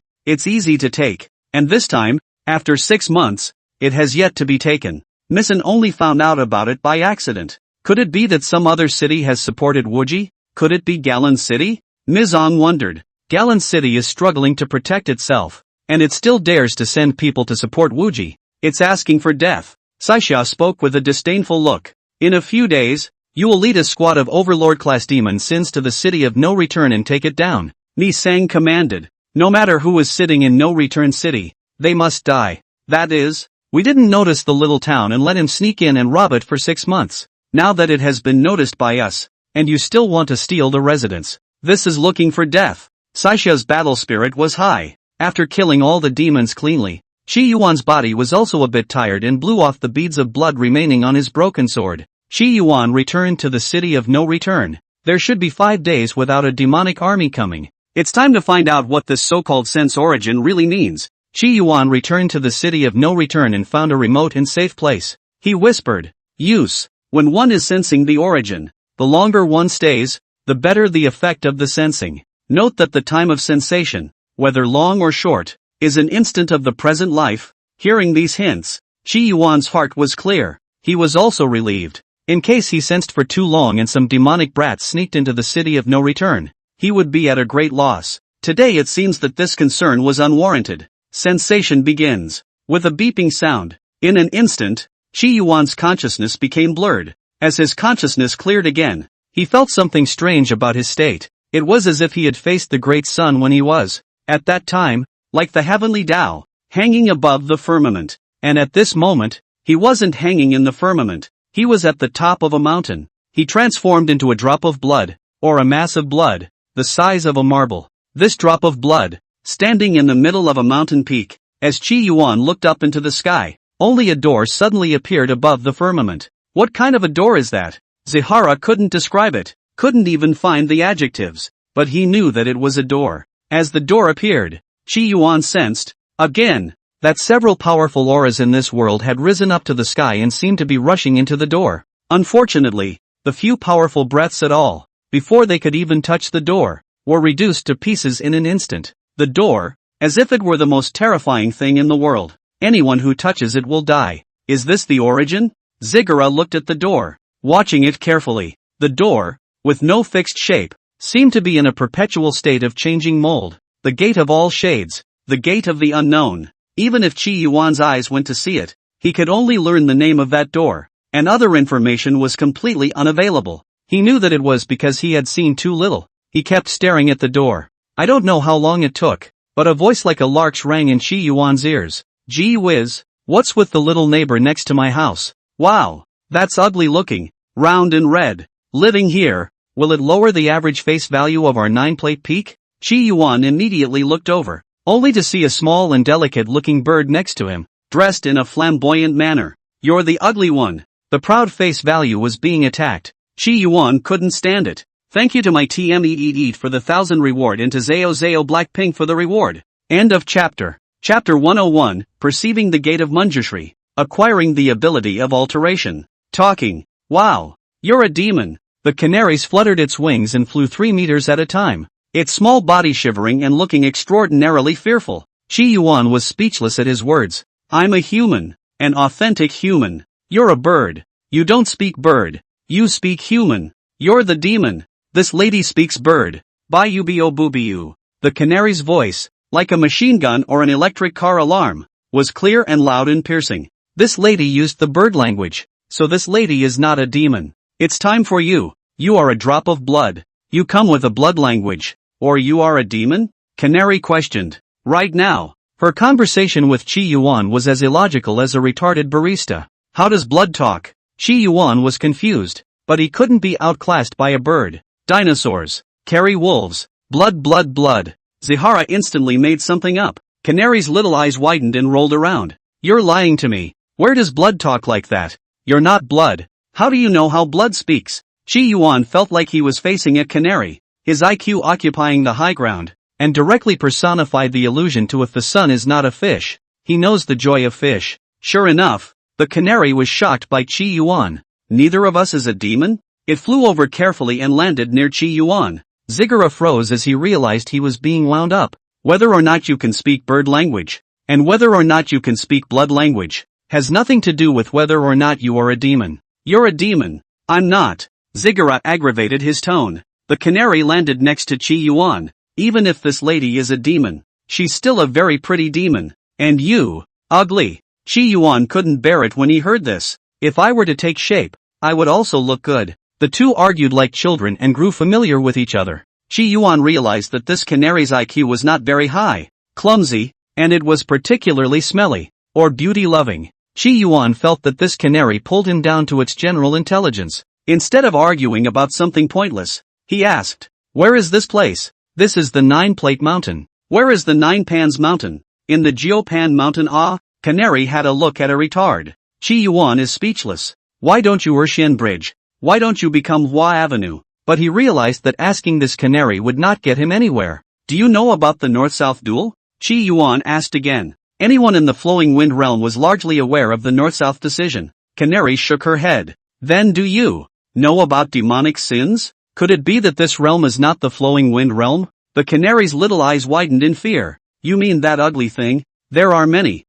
[SPEAKER 1] it's easy to take, and this time, after 6 months, it has yet to be taken. Missan only found out about it by accident. Could it be that some other city has supported Wuji? Could it be Galan City? Mizong wondered. Galan City is struggling to protect itself, and it still dares to send people to support Wuji. It's asking for death. Saixia spoke with a disdainful look. In a few days, you will lead a squad of overlord-class demon sins to the city of no return and take it down. Ni Sang commanded. No matter who is sitting in no return city, they must die. That is, we didn't notice the little town and let him sneak in and rob it for 6 months. Now that it has been noticed by us, and you still want to steal the residents. This is looking for death. Saixia's battle spirit was high. After killing all the demons cleanly, Qi Yuan's body was also a bit tired and blew off the beads of blood remaining on his broken sword. Qi Yuan returned to the city of no return. There should be 5 days without a demonic army coming. It's time to find out what this so-called sense origin really means. Qi Yuan returned to the city of no return and found a remote and safe place. He whispered, "Use. When one is sensing the origin, the longer one stays, the better the effect of the sensing. Note that the time of sensation, whether long or short, is an instant of the present life." Hearing these hints, Qi Yuan's heart was clear. He was also relieved. In case he sensed for too long and some demonic brats sneaked into the city of no return, he would be at a great loss. Today it seems that this concern was unwarranted. Sensation begins. With a beeping sound. In an instant, Qi Yuan's consciousness became blurred. As his consciousness cleared again, he felt something strange about his state. It was as if he had faced the great sun when he was, at that time, like the heavenly Tao, hanging above the firmament. And at this moment, he wasn't hanging in the firmament. He was at the top of a mountain. He transformed into a drop of blood, or a mass of blood, the size of a marble. This drop of blood, standing in the middle of a mountain peak. As Qi Yuan looked up into the sky, only a door suddenly appeared above the firmament. What kind of a door is that? Zihara couldn't describe it, couldn't even find the adjectives, but he knew that it was a door. As the door appeared, Qi Yuan sensed, again, that several powerful auras in this world had risen up to the sky and seemed to be rushing into the door. Unfortunately, the few powerful breaths at all, before they could even touch the door, were reduced to pieces in an instant. The door, as if it were the most terrifying thing in the world. Anyone who touches it will die. Is this the origin? Ziggurat looked at the door, watching it carefully. The door, with no fixed shape, seemed to be in a perpetual state of changing mold. The gate of all shades, the gate of the unknown. Even if Qi Yuan's eyes went to see it, he could only learn the name of that door, and other information was completely unavailable. He knew that it was because he had seen too little. He kept staring at the door. I don't know how long it took, but a voice like a lark's rang in Qi Yuan's ears. Gee whiz, what's with the little neighbor next to my house? Wow, that's ugly looking, round and red. Living here, will it lower the average face value of our 9-plate peak? Qi Yuan immediately looked over, only to see a small and delicate-looking bird next to him, dressed in a flamboyant manner. You're the ugly one. The proud face value was being attacked. Qi Yuan couldn't stand it. Thank you to my TMEET for the 1000 reward and to Zao Zao Blackpink for the reward. End of chapter. Chapter 101, Perceiving the Gate of Manjushri, Acquiring the Ability of Alteration. Talking. Wow. You're a demon. The canaries fluttered its wings and flew 3 meters at a time, its small body shivering and looking extraordinarily fearful. Qi Yuan was speechless at his words. I'm a human. An authentic human. You're a bird. You don't speak bird. You speak human. You're the demon. This lady speaks bird. Bayubiu boobiu. The canary's voice, like a machine gun or an electric car alarm, was clear and loud and piercing. This lady used the bird language, so this lady is not a demon. It's time for you. You are a drop of blood. You come with a blood language. Or you are a demon? Canary questioned. Right now. Her conversation with Qi Yuan was as illogical as a retarded barista. How does blood talk? Qi Yuan was confused, but he couldn't be outclassed by a bird. Dinosaurs. Carry wolves. Blood blood blood. Zihara instantly made something up. Canary's little eyes widened and rolled around. You're lying to me. Where does blood talk like that? You're not blood. How do you know how blood speaks? Qi Yuan felt like he was facing a canary, his IQ occupying the high ground, and directly personified the allusion to if the sun is not a fish, he knows the joy of fish. Sure enough, the canary was shocked by Qi Yuan. Neither of us is a demon? It flew over carefully and landed near Qi Yuan. Ziggurat froze as he realized he was being wound up. Whether or not you can speak bird language, and whether or not you can speak blood language, has nothing to do with whether or not you are a demon. You're a demon. I'm not. Ziggurat aggravated his tone. The canary landed next to Qi Yuan. Even if this lady is a demon, she's still a very pretty demon. And you, ugly. Qi Yuan couldn't bear it when he heard this. If I were to take shape, I would also look good. The two argued like children and grew familiar with each other. Qi Yuan realized that this canary's IQ was not very high, clumsy, and it was particularly smelly, or beauty-loving. Qi Yuan felt that this canary pulled him down to its general intelligence. Instead of arguing about something pointless, he asked, where is this place? This is the 9-plate mountain. Where is the 9 pans mountain? In the Geopan mountain. Ah, canary had a look at a retard. Qi Yuan is speechless. Why don't you Urshan Bridge? Why don't you become Hua Avenue? But he realized that asking this canary would not get him anywhere. Do you know about the North-South duel? Qi Yuan asked again. Anyone in the Flowing Wind realm was largely aware of the North-South decision. Canary shook her head. Then do you know about demonic sins? Could it be that this realm is not the Flowing Wind realm? The canary's little eyes widened in fear. You mean that ugly thing? There are many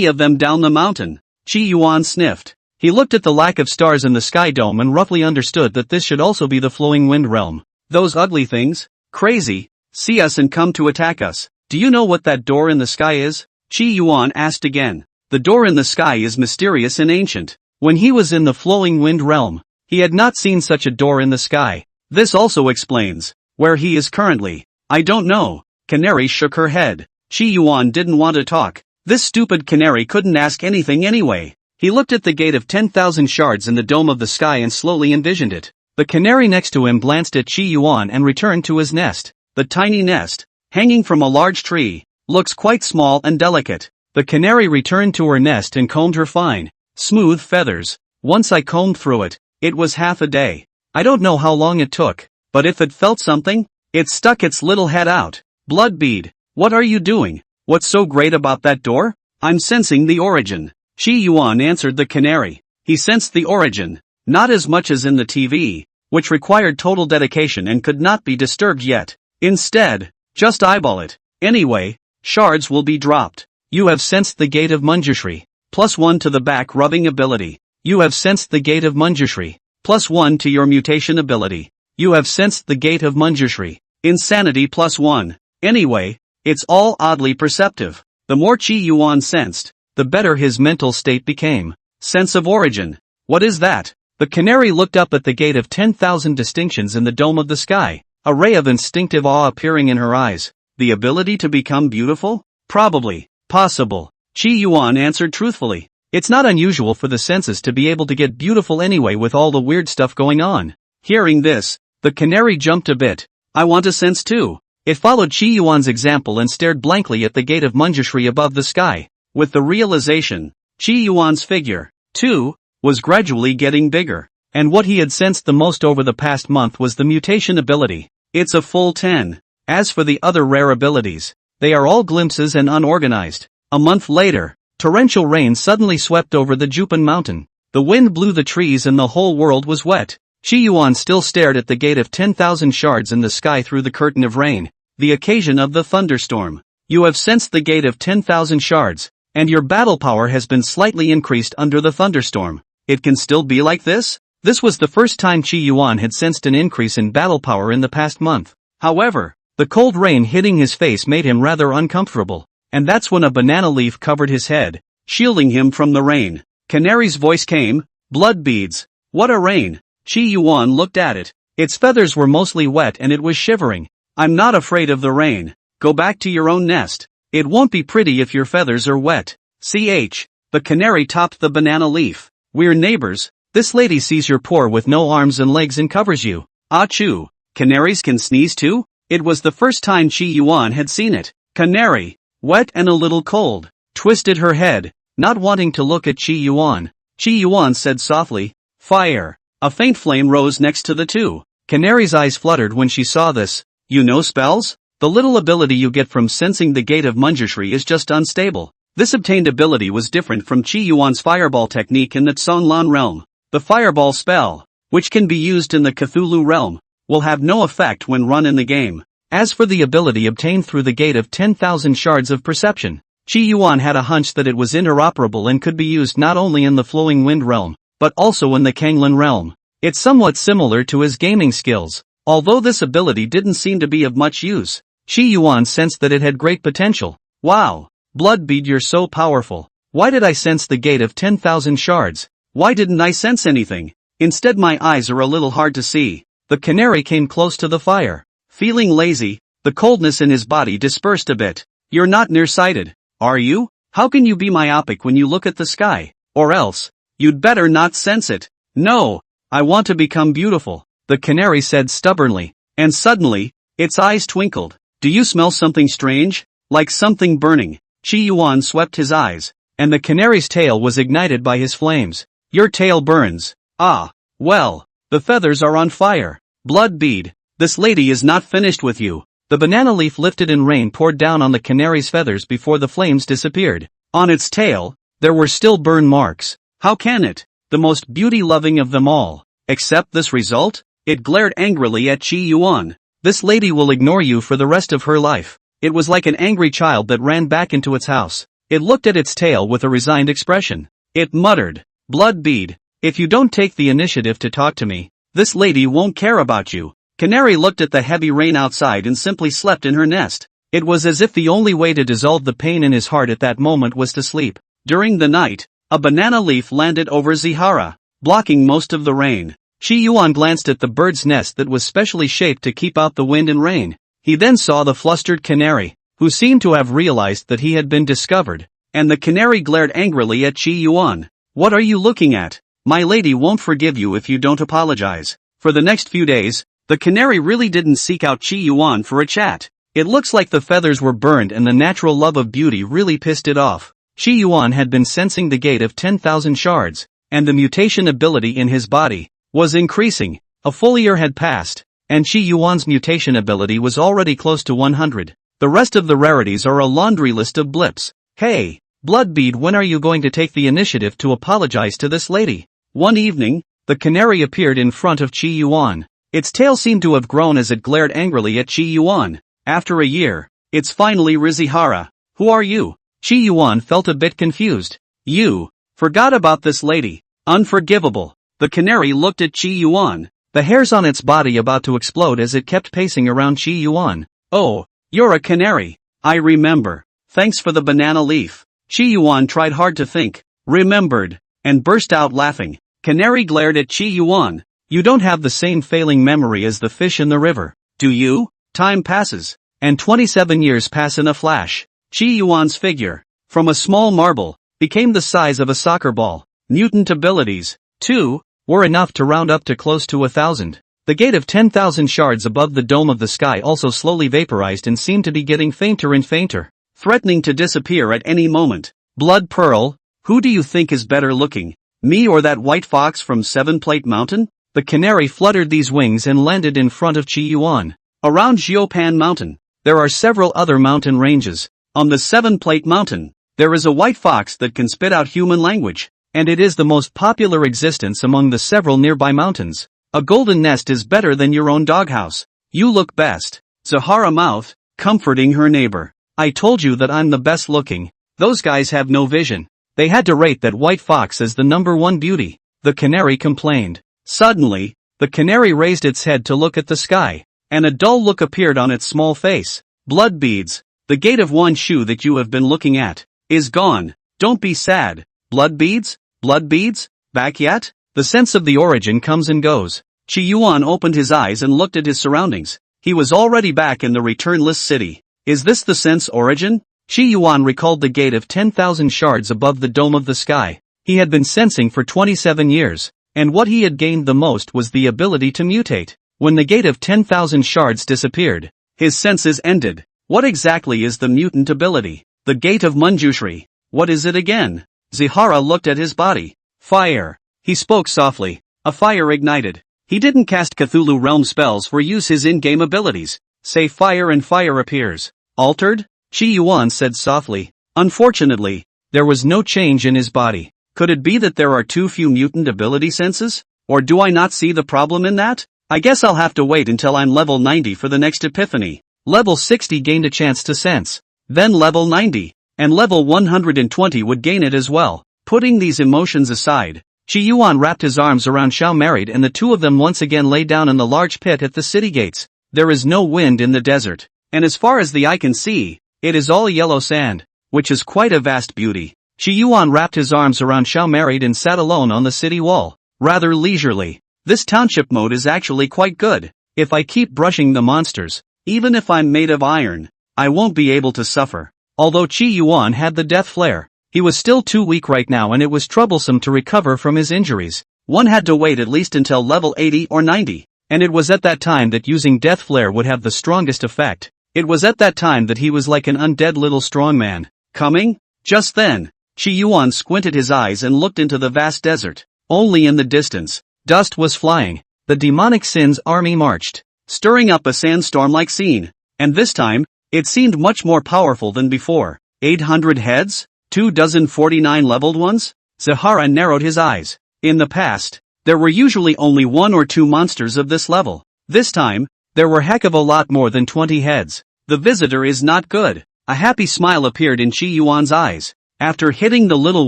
[SPEAKER 1] of them down the mountain. Qi Yuan sniffed. He looked at the lack of stars in the sky dome and roughly understood that this should also be the Flowing Wind realm. Those ugly things? Crazy. See us and come to attack us. Do you know what that door in the sky is? Qi Yuan asked again. The door in the sky is mysterious and ancient. When he was in the Flowing Wind realm, he had not seen such a door in the sky. This also explains where he is currently. I don't know. Canary shook her head. Qi Yuan didn't want to talk. This stupid canary couldn't ask anything anyway. He looked at the gate of 10,000 shards in the dome of the sky and slowly envisioned it. The canary next to him glanced at Qi Yuan and returned to his nest. The tiny nest, hanging from a large tree, looks quite small and delicate. The canary returned to her nest and combed her fine, smooth feathers. Once I combed through it, it was half a day. I don't know how long it took, but if it felt something, it stuck its little head out. Blood bead, what are you doing? What's so great about that door? I'm sensing the origin. Qi Yuan answered the canary. He sensed the origin, not as much as in the TV, which required total dedication and could not be disturbed yet. Instead, just eyeball it. Anyway, Shards will be dropped. You have sensed the gate of Manjushri. +1 to the back rubbing ability. You have sensed the gate of Manjushri. +1 to your mutation ability. You have sensed the gate of Manjushri. Insanity +1. Anyway, it's all oddly perceptive. The more Qi Yuan sensed, the better his mental state became. Sense of origin. What is that? The canary looked up at the gate of 10,000 distinctions in the dome of the sky, a ray of instinctive awe appearing in her eyes. The ability to become beautiful? Probably. Possible. Qi Yuan answered truthfully. It's not unusual for the senses to be able to get beautiful anyway with all the weird stuff going on. Hearing this, the canary jumped a bit. I want to sense too. It followed Qi Yuan's example and stared blankly at the gate of Manjushri above the sky. With the realization, Qi Yuan's figure, too, was gradually getting bigger. And what he had sensed the most over the past month was the mutation ability. It's a full 10. As for the other rare abilities, they are all glimpses and unorganized. A month later, torrential rain suddenly swept over the Jupan mountain. The wind blew the trees and the whole world was wet. Qi Yuan still stared at the gate of 10,000 shards in the sky through the curtain of rain, the occasion of the thunderstorm. You have sensed the gate of 10,000 shards, and your battle power has been slightly increased under the thunderstorm. It can still be like this? This was the first time Qi Yuan had sensed an increase in battle power in the past month. However, the cold rain hitting his face made him rather uncomfortable, and that's when a banana leaf covered his head, shielding him from the rain. Canary's voice came, blood beads. What a rain! Qi Yuan looked at it. Its feathers were mostly wet and it was shivering. I'm not afraid of the rain. Go back to your own nest. It won't be pretty if your feathers are wet. The canary topped the banana leaf. We're neighbors. This lady sees you're poor with no arms and legs and covers you. Achoo! Canaries can sneeze too? It was the first time Qi Yuan had seen it. Canary, wet and a little cold, twisted her head, not wanting to look at Qi Yuan. Qi Yuan said softly, fire. A faint flame rose next to the two. Canary's eyes fluttered when she saw this. You know spells? The little ability you get from sensing the gate of Manjushri is just unstable. This obtained ability was different from Qi Yuan's fireball technique in the Tsonglan realm. The fireball spell, which can be used in the Cthulhu realm, will have no effect when run in the game. As for the ability obtained through the gate of 10,000 shards of perception, Qi Yuan had a hunch that it was interoperable and could be used not only in the flowing wind realm, but also in the Kanglan realm. It's somewhat similar to his gaming skills. Although this ability didn't seem to be of much use, Qi Yuan sensed that it had great potential. Wow! Bloodbead, you're so powerful. Why did I sense the gate of 10,000 shards? Why didn't I sense anything? Instead my eyes are a little hard to see. The canary came close to the fire. Feeling lazy, the coldness in his body dispersed a bit. You're not nearsighted, are you? How can you be myopic when you look at the sky? Or else, you'd better not sense it. No, I want to become beautiful, the canary said stubbornly. And suddenly, its eyes twinkled. Do you smell something strange? Like something burning? Qi Yuan swept his eyes, and the canary's tail was ignited by his flames. Your tail burns. Ah, well, the feathers are on fire. Bloodbead, this lady is not finished with you. The banana leaf lifted and rain poured down on the canary's feathers before the flames disappeared. On its tail, there were still burn marks. How can it, the most beauty-loving of them all, accept this result? It glared angrily at Qi Yuan. This lady will ignore you for the rest of her life. It was like an angry child that ran back into its house. It looked at its tail with a resigned expression. It muttered, Bloodbead, if you don't take the initiative to talk to me, this lady won't care about you. Canary looked at the heavy rain outside and simply slept in her nest. It was as if the only way to dissolve the pain in his heart at that moment was to sleep. During the night, a banana leaf landed over Zihara, blocking most of the rain. Qi Yuan glanced at the bird's nest that was specially shaped to keep out the wind and rain. He then saw the flustered canary, who seemed to have realized that he had been discovered, and the canary glared angrily at Qi Yuan. What are you looking at? My lady won't forgive you if you don't apologize. For the next few days, the canary really didn't seek out Qi Yuan for a chat. It looks like the feathers were burned and the natural love of beauty really pissed it off. Qi Yuan had been sensing the gate of 10,000 shards, and the mutation ability in his body was increasing. A full year had passed, and Qi Yuan's mutation ability was already close to 100. The rest of the rarities are a laundry list of blips. Hey, Bloodbead, when are you going to take the initiative to apologize to this lady? One evening, the canary appeared in front of Qi Yuan. Its tail seemed to have grown as it glared angrily at Qi Yuan. After a year, it's finally Rizihara. Who are you? Chi Yuan felt a bit confused. You. Forgot about this lady. Unforgivable. The canary looked at Chi Yuan, the hairs on its body about to explode as it kept pacing around Chi Yuan. Oh, you're a canary. I remember. Thanks for the banana leaf. Chi Yuan tried hard to think, remembered, and burst out laughing. Canary glared at Chi Yuan. You don't have the same failing memory as the fish in the river, do you? Time passes, and 27 years pass in a flash. Chi Yuan's figure, from a small marble, became the size of a soccer ball. Mutant abilities, too, were enough to round up to close to 1,000. The gate of 10,000 shards above the dome of the sky also slowly vaporized and seemed to be getting fainter and fainter, threatening to disappear at any moment. Blood Pearl, who do you think is better looking, me or that white fox from Seven Plate Mountain? The canary fluttered these wings and landed in front of Chi Yuan. Around Xiupan Mountain, there are several other mountain ranges. On the Seven Plate Mountain, there is a white fox that can spit out human language, and it is the most popular existence among the several nearby mountains. A golden nest is better than your own doghouse. You look best. Zahara mouthed, comforting her neighbor. I told you that I'm the best looking. Those guys have no vision. They had to rate that white fox as the #1 beauty. The canary complained. Suddenly, the canary raised its head to look at the sky, and a dull look appeared on its small face. Blood beads. The gate of one shoe that you have been looking at is gone. Don't be sad. Blood beads? Blood beads? Back yet? The sense of the origin comes and goes. Chi Yuan opened his eyes and looked at his surroundings. He was already back in the returnless city. Is this the sense origin? Chi Yuan recalled the gate of 10,000 shards above the dome of the sky. He had been sensing for 27 years, and what he had gained the most was the ability to mutate. When the gate of 10,000 shards disappeared, his senses ended. What exactly is the mutant ability? The gate of Manjushri. What is it again? Zihara looked at his body. Fire. He spoke softly. A fire ignited. He didn't cast Cthulhu realm spells or use his in-game abilities. Say fire and fire appears. Altered? Chi Yuan said softly. Unfortunately, there was no change in his body. Could it be that there are too few mutant ability senses? Or do I not see the problem in that? I guess I'll have to wait until I'm level 90 for the next epiphany. Level 60 gained a chance to sense. Then level 90. And level 120 would gain it as well. Putting these emotions aside, Chi Yuan wrapped his arms around Xiao Married and the two of them once again lay down in the large pit at the city gates. There is no wind in the desert, and as far as the eye can see, it is all yellow sand, which is quite a vast beauty. Chi Yuan wrapped his arms around Xiao Married and sat alone on the city wall, rather leisurely. This township mode is actually quite good. If I keep brushing the monsters, even if I'm made of iron, I won't be able to suffer. Although Chi Yuan had the death flare, he was still too weak right now and it was troublesome to recover from his injuries. One had to wait at least until level 80 or 90, and it was at that time that using death flare would have the strongest effect. It was at that time that he was like an undead little strongman. Coming? Just then, Chi Yuan squinted his eyes and looked into the vast desert. Only in the distance, dust was flying. The demonic Sin's army marched, stirring up a sandstorm-like scene. And this time, it seemed much more powerful than before. 800 heads? 249 leveled ones? Zahara narrowed his eyes. In the past, there were usually only 1 or 2 monsters of this level. This time, there were heck of a lot more than 20 heads. The visitor is not good. A happy smile appeared in Chi Yuan's eyes. After hitting the little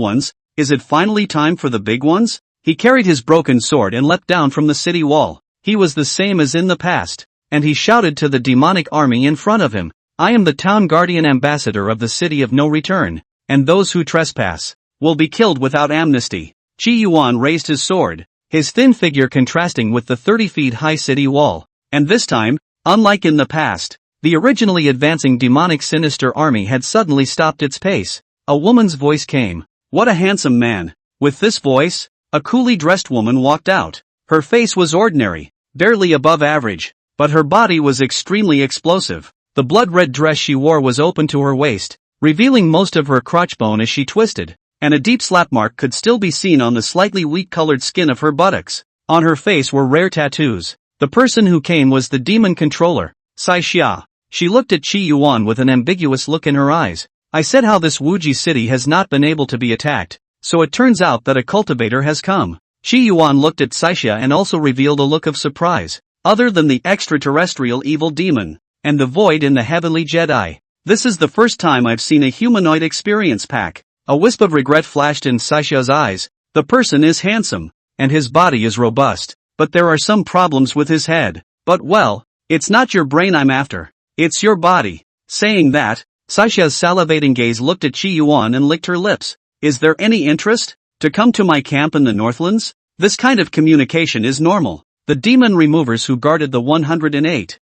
[SPEAKER 1] ones, is it finally time for the big ones? He carried his broken sword and leapt down from the city wall. He was the same as in the past, and he shouted to the demonic army in front of him. I am the town guardian ambassador of the city of no return, and those who trespass will be killed without amnesty. Chi Yuan raised his sword, his thin figure contrasting with the 30 feet high city wall. And this time, unlike in the past, the originally advancing demonic sinister army had suddenly stopped its pace. A woman's voice came. What a handsome man. With this voice, a coolly dressed woman walked out. Her face was ordinary, barely above average, but her body was extremely explosive. The blood-red dress she wore was open to her waist, revealing most of her crotch bone as she twisted, and a deep slap mark could still be seen on the slightly wheat-colored skin of her buttocks. On her face were rare tattoos. The person who came was the demon controller, Sai Xia. She looked at Chi Yuan with an ambiguous look in her eyes. I said how this Wuji city has not been able to be attacked, so it turns out that a cultivator has come. Chi Yuan looked at Sai Xia and also revealed a look of surprise. Other than the extraterrestrial evil demon, and the void in the heavenly Jedi, This is the first time I've seen a humanoid experience pack. A wisp of regret flashed in Saisha's eyes. The person is handsome, and his body is robust, but there are some problems with his head. But well, it's not your brain I'm after. It's your body. Saying that, Saisha's salivating gaze looked at Chi Yuan and licked her lips. Is there any interest? To come to my camp in the Northlands? This kind of communication is normal. The demon removers who guarded the 108,000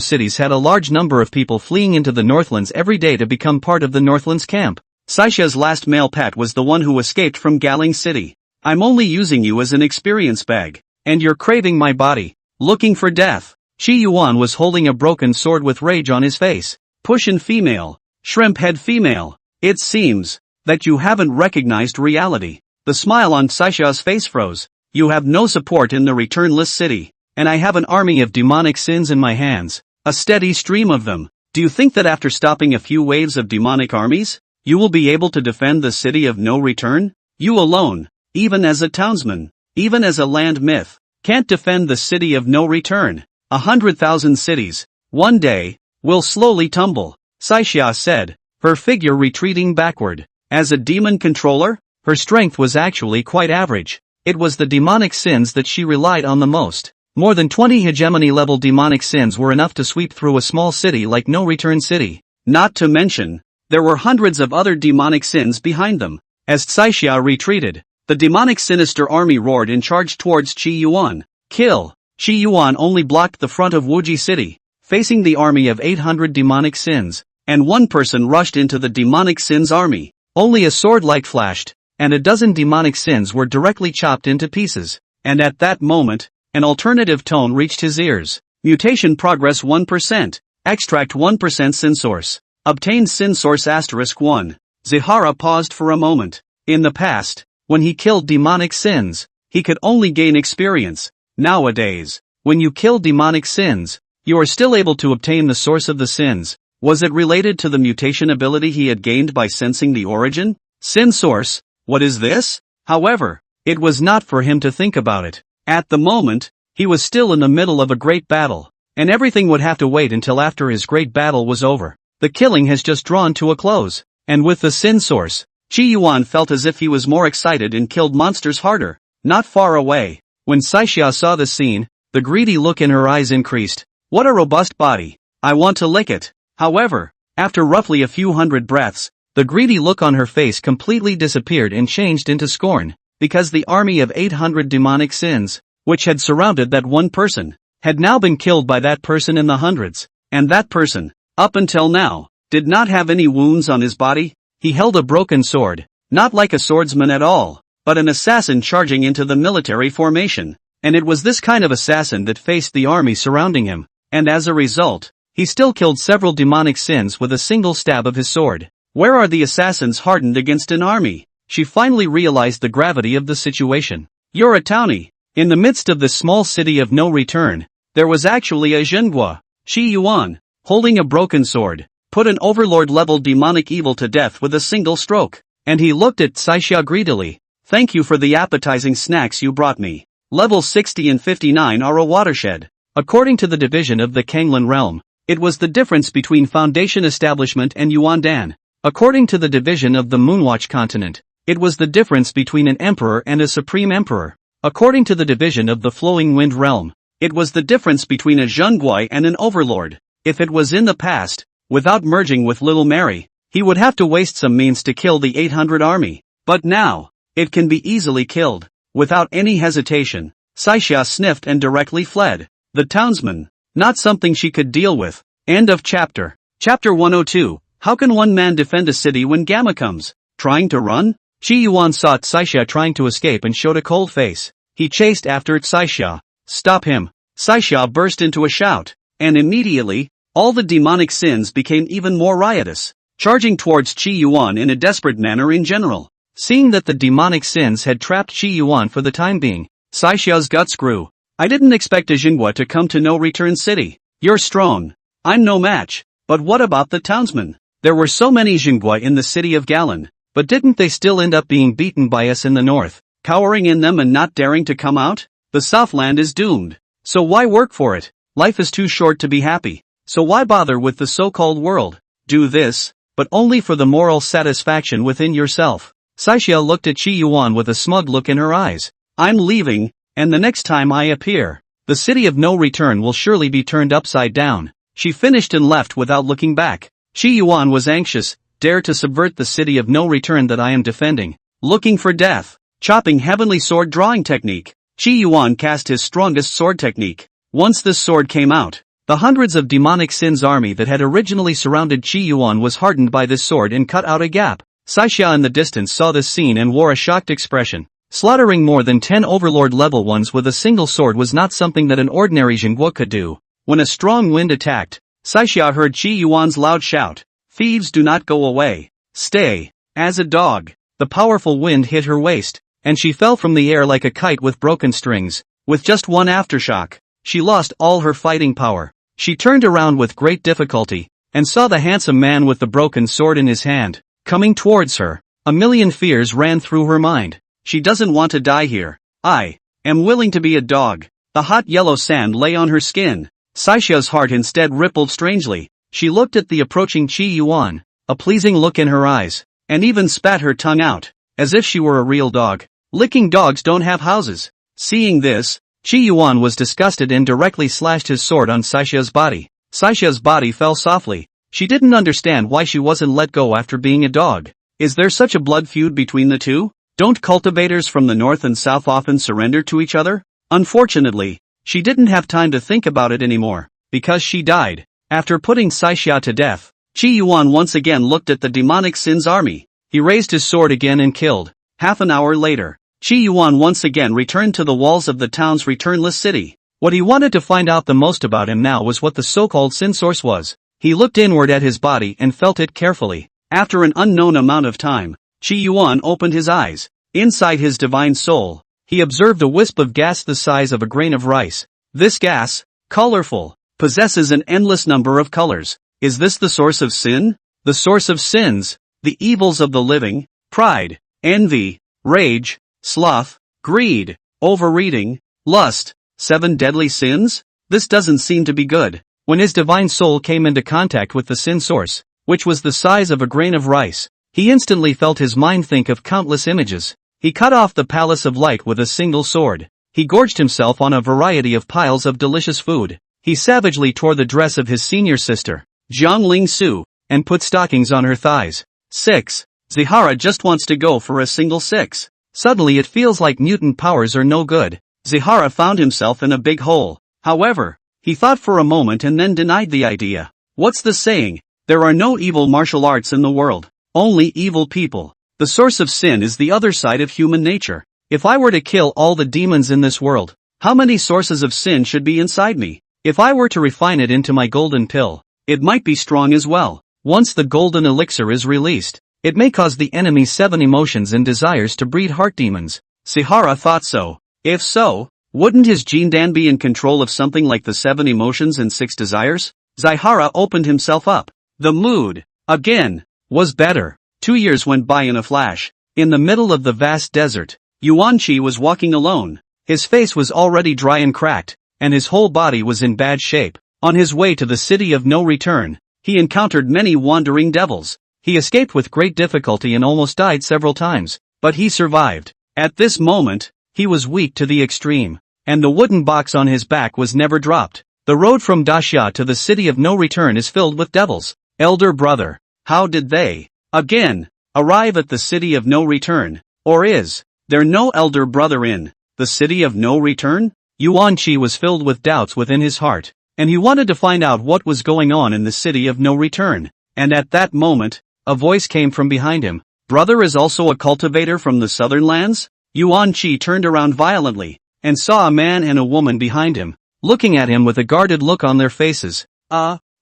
[SPEAKER 1] cities had a large number of people fleeing into the Northlands every day to become part of the Northlands camp. Saisha's last male pet was the one who escaped from Galing City. I'm only using you as an experience bag. And you're craving my body. Looking for death. Chi Yuan was holding a broken sword with rage on his face. Pushin female. Shrimp head female. It seems that you haven't recognized reality. The smile on Saisha's face froze. You have no support in the returnless city. And I have an army of demonic sins in my hands. A steady stream of them. Do you think that after stopping a few waves of demonic armies, you will be able to defend the city of no return? You alone, even as a townsman, even as a land myth, can't defend the city of no return. 100,000 cities, one day, will slowly tumble, Saisha said, her figure retreating backward. As a demon controller, her strength was actually quite average. It was the demonic sins that she relied on the most. More than 20 hegemony-level demonic sins were enough to sweep through a small city like No Return City. Not to mention, there were hundreds of other demonic sins behind them. As Saisha retreated, the demonic sinister army roared and charged towards Chi Yuan. Kill! Chi Yuan only blocked the front of Wuji City, facing the army of 800 demonic sins, and one person rushed into the demonic sins army. Only a sword light flashed, and a dozen demonic sins were directly chopped into pieces. And at that moment, an alternative tone reached his ears. Mutation progress 1%. Extract 1% sin source. Obtained sin source *1. Zihara paused for a moment. In the past, when he killed demonic sins, he could only gain experience. Nowadays, when you kill demonic sins, you are still able to obtain the source of the sins. Was it related to the mutation ability he had gained by sensing the origin? Sin source? What is this? However, it was not for him to think about it. At the moment, he was still in the middle of a great battle, and everything would have to wait until after his great battle was over. The killing has just drawn to a close, and with the sin source, Chi Yuan felt as if he was more excited and killed monsters harder. Not far away, when Saisha saw the scene, the greedy look in her eyes increased. What a robust body. I want to lick it. However, after roughly a few hundred breaths, the greedy look on her face completely disappeared and changed into scorn, because the army of 800 demonic sins, which had surrounded that one person, had now been killed by that person in the hundreds, and that person, up until now, did not have any wounds on his body. He held a broken sword, not like a swordsman at all, but an assassin charging into the military formation, and it was this kind of assassin that faced the army surrounding him, and as a result, he still killed several demonic sins with a single stab of his sword. Where are the assassins hardened against an army? She finally realized the gravity of the situation. You're a townie. In the midst of this small city of no return, there was actually a Zhenghua. Chi Yuan, holding a broken sword, put an overlord-level demonic evil to death with a single stroke. And he looked at Saisha greedily. Thank you for the appetizing snacks you brought me. Levels 60 and 59 are a watershed. According to the division of the Kanglan realm, it was the difference between Foundation Establishment and Yuandan. According to the division of the Moonwatch continent, it was the difference between an emperor and a supreme emperor. According to the division of the Flowing Wind realm, it was the difference between a Zhenguai and an overlord. If it was in the past, without merging with Little Mary, he would have to waste some means to kill the 800 army. But now, it can be easily killed. Without any hesitation, Saisha sniffed and directly fled. The townsman, not something she could deal with. End of chapter. Chapter 102. How can one man defend a city when Gamma comes? Trying to run? Chi Yuan saw Saisha trying to escape and showed a cold face. He chased after Saisha. Stop him. Saisha burst into a shout. And immediately, all the demonic sins became even more riotous, charging towards Chi Yuan in a desperate manner in general. Seeing that the demonic sins had trapped Chi Yuan for the time being, Saisha's guts grew. I didn't expect a Jinghua to come to No Return City. You're strong. I'm no match. But what about the townsmen? There were so many Jinghua in the city of Galan, but didn't they still end up being beaten by us in the north, cowering in them and not daring to come out? The Southland is doomed. So why work for it? Life is too short to be happy. So why bother with the so-called world? do this, but only for the moral satisfaction within yourself. Saixia looked at Qi Yuan with a smug look in her eyes. I'm leaving, and the next time I appear, the city of no return will surely be turned upside down. She finished and left without looking back. Qi Yuan was anxious, dare to subvert the city of no return that I am defending. Looking for death. Chopping heavenly sword drawing technique. Qi Yuan cast his strongest sword technique. Once this sword came out, the hundreds of demonic sins army that had originally surrounded Qi Yuan was hardened by this sword and cut out a gap. Saixia in the distance saw this scene and wore a shocked expression. Slaughtering more than 10 overlord level ones with a single sword was not something that an ordinary Zhenghua could do. When a strong wind attacked, Saixia heard Qi Yuan's loud shout, "Thieves do not go away. Stay." As a dog, the powerful wind hit her waist, and she fell from the air like a kite with broken strings. With just one aftershock, she lost all her fighting power. She turned around with great difficulty, and saw the handsome man with the broken sword in his hand, coming towards her. A million fears ran through her mind. She doesn't want to die here. I am willing to be a dog. The hot yellow sand lay on her skin. Saixia's heart instead rippled strangely. She looked at the approaching Qi Yuan, a pleasing look in her eyes, and even spat her tongue out, as if she were a real dog. Licking dogs don't have houses. Seeing this, Qi Yuan was disgusted and directly slashed his sword on Saixia's body. Saixia's body fell softly. She didn't understand why she wasn't let go after being a dog. Is there such a blood feud between the two? Don't cultivators from the north and south often surrender to each other? Unfortunately, she didn't have time to think about it anymore, because she died. After putting Saixia to death, Qi Yuan once again looked at the demonic sins army. He raised his sword again and killed. Half an hour later, Qi Yuan once again returned to the walls of the town's returnless city. What he wanted to find out the most about him now was what the so-called sin source was. He looked inward at his body and felt it carefully. After an unknown amount of time, Qi Yuan opened his eyes. Inside his divine soul, he observed a wisp of gas the size of a grain of rice. This gas, colorful, possesses an endless number of colors. Is this the source of sin? The source of sins, the evils of the living, pride, envy, rage, sloth, greed, overeating, lust, 7 deadly sins? This doesn't seem to be good. When his divine soul came into contact with the sin source, which was the size of a grain of rice, he instantly felt his mind think of countless images. He cut off the palace of light with a single sword. He gorged himself on a variety of piles of delicious food. He savagely tore the dress of his senior sister, Jiang Ling Su, and put stockings on her thighs. 6. Zihara just wants to go for a single 6. Suddenly it feels like mutant powers are no good. Zihara found himself in a big hole. However, he thought for a moment and then denied the idea. What's the saying? There are no evil martial arts in the world. Only evil people. The source of sin is the other side of human nature. If I were to kill all the demons in this world, how many sources of sin should be inside me? If I were to refine it into my golden pill, it might be strong as well. Once the golden elixir is released, it may cause the enemy's 7 emotions and desires to breed heart demons. Zihara thought so. If so, wouldn't his Jindan be in control of something like the 7 emotions and 6 desires? Zihara opened himself up. The mood, again, was better. 2 years went by in a flash. In the middle of the vast desert, Yuanqi was walking alone. His face was already dry and cracked, and his whole body was in bad shape. On his way to the city of no return, he encountered many wandering devils. He escaped with great difficulty and almost died several times, but he survived. At this moment, he was weak to the extreme, and the wooden box on his back was never dropped. The road from Daxia to the city of no return is filled with devils. Elder brother, how did they, again, arrive at the city of no return? Or is there no elder brother in the city of no return? Yuanqi was filled with doubts within his heart, and he wanted to find out what was going on in the city of no return. And at that moment, a voice came from behind him. Brother is also a cultivator from the southern lands? Yuanqi turned around violently, and saw a man and a woman behind him, looking at him with a guarded look on their faces.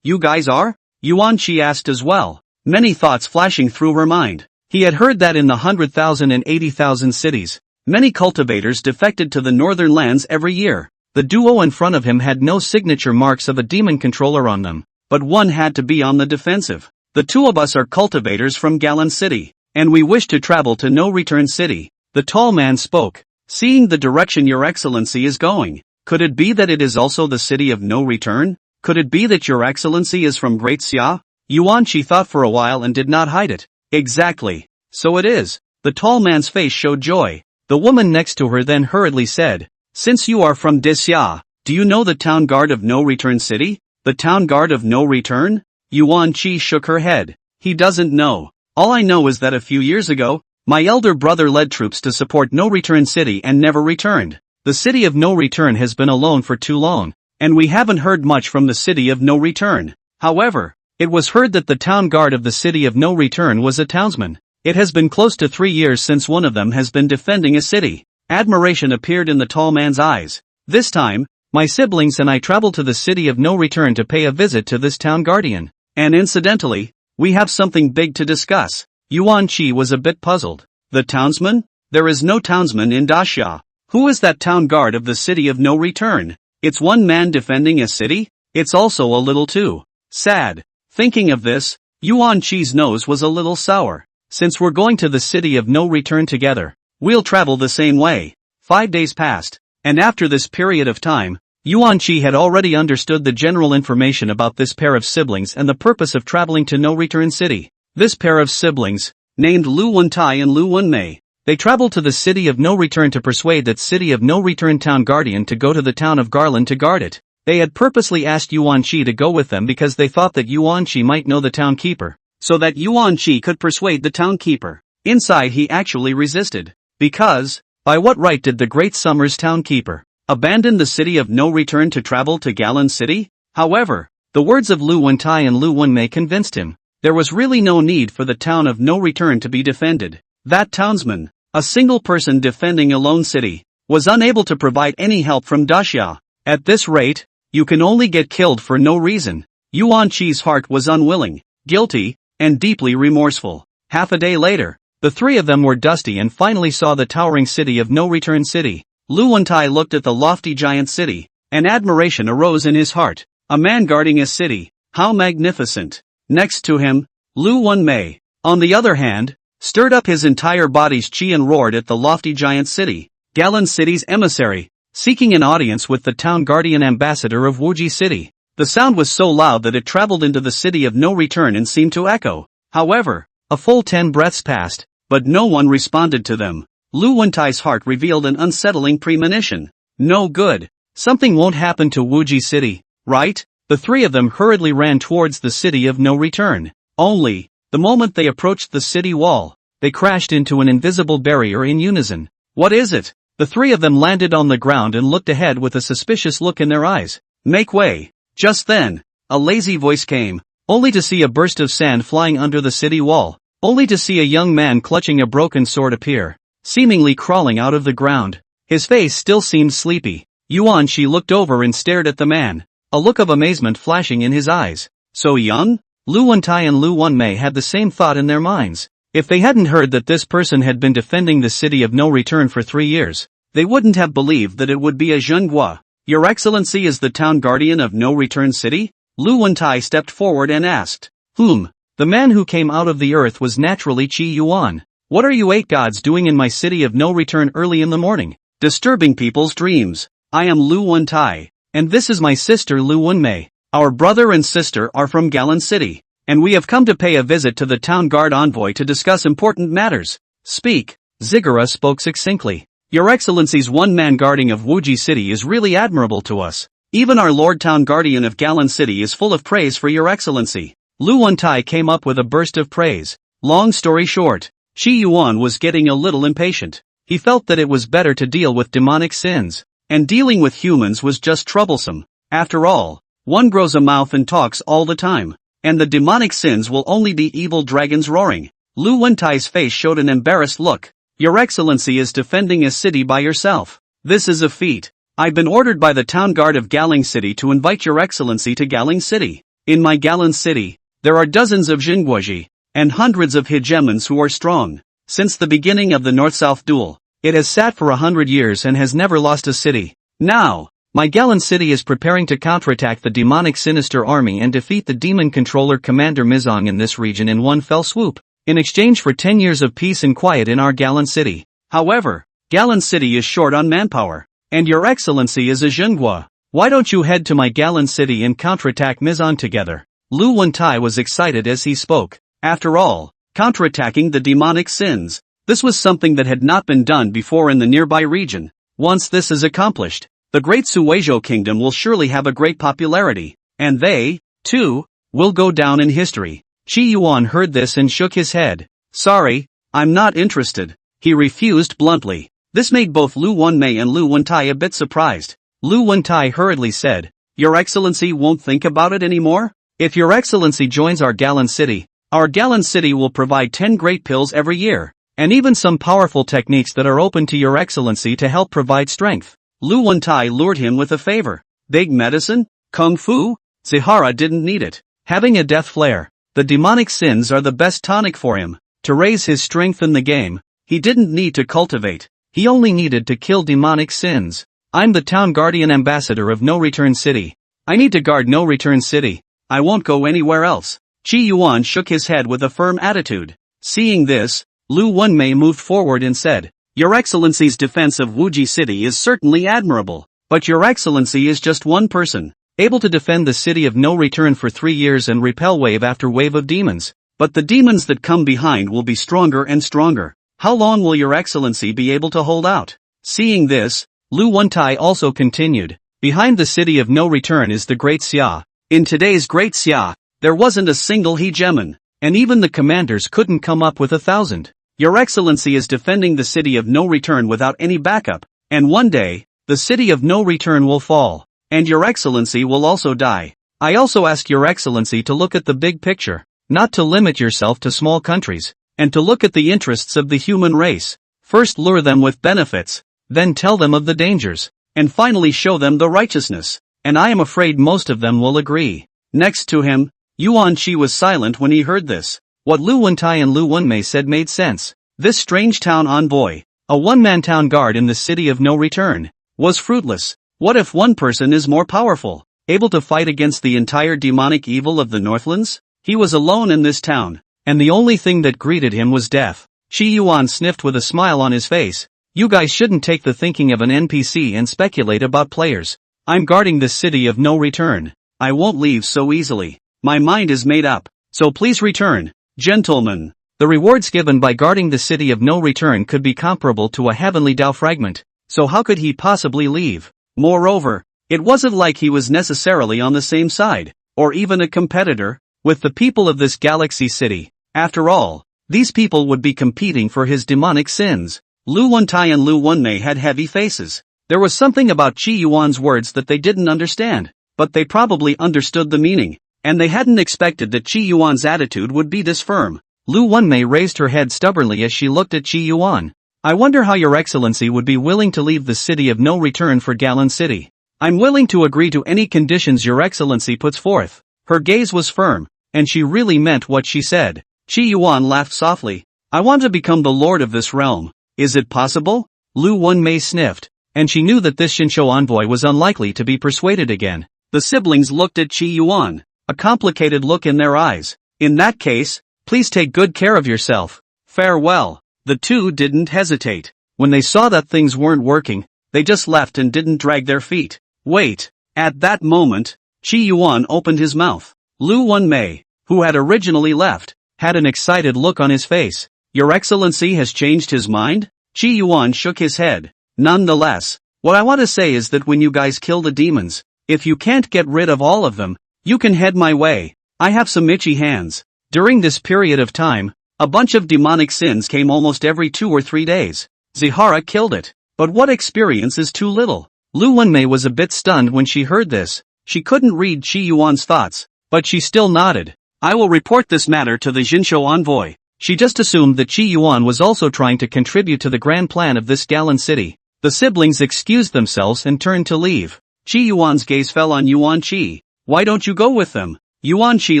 [SPEAKER 1] You guys are? Yuanqi asked as well, many thoughts flashing through her mind. He had heard that in the 100,000 and 80,000 cities, many cultivators defected to the northern lands every year. The duo in front of him had no signature marks of a demon controller on them, but one had to be on the defensive. The 2 of us are cultivators from Galan City, and we wish to travel to No Return City. The tall man spoke. Seeing the direction your excellency is going, could it be that it is also the city of no return? Could it be that your excellency is from Great Xia? Yuan Shi thought for a while and did not hide it. Exactly. So it is. The tall man's face showed joy. The woman next to her then hurriedly said, since you are from Disya, do you know the town guard of No Return City? The town guard of No Return? Yuan Shi shook her head. He doesn't know. All I know is that a few years ago, my elder brother led troops to support No Return City and never returned. The city of No Return has been alone for too long, and we haven't heard much from the city of No Return. However, it was heard that the town guard of the city of No Return was a townsman. It has been close to 3 years since one of them has been defending a city. Admiration appeared in the tall man's eyes. This time, my siblings and I traveled to the city of No Return to pay a visit to this town guardian. And incidentally, we have something big to discuss. Yuan Shi was a bit puzzled. The townsman? There is no townsman in Dasha. Who is that town guard of the city of No Return? It's one man defending a city? It's also a little too sad. Thinking of this, Yuan Shi's nose was a little sour. Since we're going to the city of No Return together, we'll travel the same way. 5 days passed, and after this period of time, Yuan Shi had already understood the general information about this pair of siblings and the purpose of traveling to No Return City. This pair of siblings, named Lu Wentai and Lu Wenmei, they traveled to the city of No Return to persuade that city of No Return town guardian to go to the town of Garland to guard it. They had purposely asked Yuan Shi to go with them because they thought that Yuan Shi might know the town keeper, so that Yuan Shi could persuade the town keeper. Inside he actually resisted, because, by what right did the Great Summer's town keeper abandon the city of No Return to travel to Galan City? However, the words of Lu Wentai and Lu Wenmei convinced him. There was really no need for the town of No Return to be defended. That townsman, a single person defending a lone city, was unable to provide any help from Dasha. At this rate, you can only get killed for no reason. Yuan Shi's heart was unwilling, guilty, and deeply remorseful. Half a day later, the three of them were dusty and finally saw the towering city of No Return City. Lu Wentai looked at the lofty giant city, and admiration arose in his heart. A man guarding a city, how magnificent. Next to him, Lu Wenmei, on the other hand, stirred up his entire body's chi and roared at the lofty giant city, Galan City's emissary, seeking an audience with the town guardian ambassador of Wuji City. The sound was so loud that it traveled into the city of No Return and seemed to echo. However, a full 10 breaths passed, but no one responded to them. Lu Wentai's heart revealed an unsettling premonition. No good. Something won't happen to Wuji City, right? The three of them hurriedly ran towards the city of No Return. Only, the moment they approached the city wall, they crashed into an invisible barrier in unison. What is it? The three of them landed on the ground and looked ahead with a suspicious look in their eyes. Make way. Just then, a lazy voice came, only to see a burst of sand flying under the city wall, only to see a young man clutching a broken sword appear, seemingly crawling out of the ground. His face still seemed sleepy. Yuan Shi looked over and stared at the man, a look of amazement flashing in his eyes. So young? Lu Wentai and Lu Wenmei had the same thought in their minds. If they hadn't heard that this person had been defending the city of No Return for 3 years, they wouldn't have believed that it would be a Zhenghua. Your Excellency is the town guardian of No Return City? Lu Wentai stepped forward and asked. The man who came out of the earth was naturally Qi Yuan. What are you 8 gods doing in my city of No Return early in the morning? Disturbing people's dreams. I am Lu Wentai, and this is my sister Lu Wenmei. Our brother and sister are from Galan City, and we have come to pay a visit to the town guard envoy to discuss important matters. Speak. Zigara spoke succinctly. Your Excellency's one-man guarding of Wuji City is really admirable to us. Even our Lord Town Guardian of Galan City is full of praise for your Excellency. Lu Wentai came up with a burst of praise. Long story short, Qi Yuan was getting a little impatient. He felt that it was better to deal with demonic sins, and dealing with humans was just troublesome. After all, one grows a mouth and talks all the time, and the demonic sins will only be evil dragons roaring. Lu Wentai's face showed an embarrassed look. Your Excellency is defending a city by yourself. This is a feat. I've been ordered by the town guard of Galing City to invite your Excellency to Galing City. In my Galan City, there are dozens of Jingguoji, and hundreds of hegemons who are strong. Since the beginning of the North-South duel, it has sat for 100 years and has never lost a city. Now, my Galan City is preparing to counterattack the demonic sinister army and defeat the demon controller Commander Mizong in this region in one fell swoop, in exchange for 10 years of peace and quiet in our Galan City. However, Galan City is short on manpower, and your Excellency is a Zhenghua. Why don't you head to my Galan City and counterattack Mizong together? Lu Wentai was excited as he spoke. After all, counterattacking the demonic sins. This was something that had not been done before in the nearby region. Once this is accomplished, the great Suizhou kingdom will surely have a great popularity, and they, too, will go down in history. Qi Yuan heard this and shook his head. Sorry, I'm not interested. He refused bluntly. This made both Lu Wenmei and Lu Wentai a bit surprised. Lu Wentai hurriedly said, Your Excellency won't think about it anymore? If Your Excellency joins our Galan city will provide 10 great pills every year. And even some powerful techniques that are open to Your Excellency to help provide strength. Lu Wentai lured him with a favor. Big medicine? Kung Fu? Zihara didn't need it. Having a death flare, the demonic sins are the best tonic for him. To raise his strength in the game, he didn't need to cultivate. He only needed to kill demonic sins. I'm the town guardian ambassador of No Return City. I need to guard No Return City. I won't go anywhere else. Qi Yuan shook his head with a firm attitude. Seeing this, Lu Wenmei moved forward and said, Your Excellency's defense of Wuji City is certainly admirable, but Your Excellency is just one person, able to defend the city of no return for 3 years and repel wave after wave of demons. But the demons that come behind will be stronger and stronger. How long will Your Excellency be able to hold out? Seeing this, Lu Wentai also continued, Behind the city of no return is the Great Xia. In today's Great Xia, there wasn't a single hegemon, and even the commanders couldn't come up with 1,000. Your Excellency is defending the city of no return without any backup, and one day, the city of no return will fall, and Your Excellency will also die. I also ask Your Excellency to look at the big picture, not to limit yourself to small countries, and to look at the interests of the human race. First lure them with benefits, then tell them of the dangers, and finally show them the righteousness, and I am afraid most of them will agree. Next to him, Yuan Shi was silent when he heard this. What Lu Wentai and Lu Wenmei said made sense. This strange town envoy, a one-man town guard in the city of no return, was fruitless. What if one person is more powerful, able to fight against the entire demonic evil of the Northlands? He was alone in this town, and the only thing that greeted him was death. Qi Yuan sniffed with a smile on his face. You guys shouldn't take the thinking of an NPC and speculate about players. I'm guarding this city of no return. I won't leave so easily. My mind is made up, so please return. Gentlemen, the rewards given by guarding the city of no return could be comparable to a heavenly Dao fragment, so how could he possibly leave? Moreover, it wasn't like he was necessarily on the same side, or even a competitor, with the people of this galaxy city. After all, these people would be competing for his demonic sins. Lu Wentai and Lu Wenmei had heavy faces. There was something about Qi Yuan's words that they didn't understand, but they probably understood the meaning. And they hadn't expected that Qi Yuan's attitude would be this firm. Lu Wenmei raised her head stubbornly as she looked at Qi Yuan. I wonder how Your Excellency would be willing to leave the city of no return for Galan City. I'm willing to agree to any conditions Your Excellency puts forth. Her gaze was firm, and she really meant what she said. Qi Yuan laughed softly. I want to become the lord of this realm. Is it possible? Lu Wenmei sniffed, and she knew that this Xinshou envoy was unlikely to be persuaded again. The siblings looked at Qi Yuan. A complicated look in their eyes. In that case, please take good care of yourself. Farewell. The two didn't hesitate. When they saw that things weren't working, they just left and didn't drag their feet. Wait. At that moment, Qi Yuan opened his mouth. Lu Wenmei, who had originally left, had an excited look on his face. Your Excellency has changed his mind? Qi Yuan shook his head. Nonetheless, what I want to say is that when you guys kill the demons, if you can't get rid of all of them, you can head my way. I have some itchy hands. During this period of time, a bunch of demonic sins came almost every 2 or 3 days. Zihara killed it. But what experience is too little? Lu Wenmei was a bit stunned when she heard this. She couldn't read Qi Yuan's thoughts, but she still nodded. I will report this matter to the Xinshou envoy. She just assumed that Qi Yuan was also trying to contribute to the grand plan of this Galan city. The siblings excused themselves and turned to leave. Qi Yuan's gaze fell on Yuan Qi. Why don't you go with them? Yuan Qi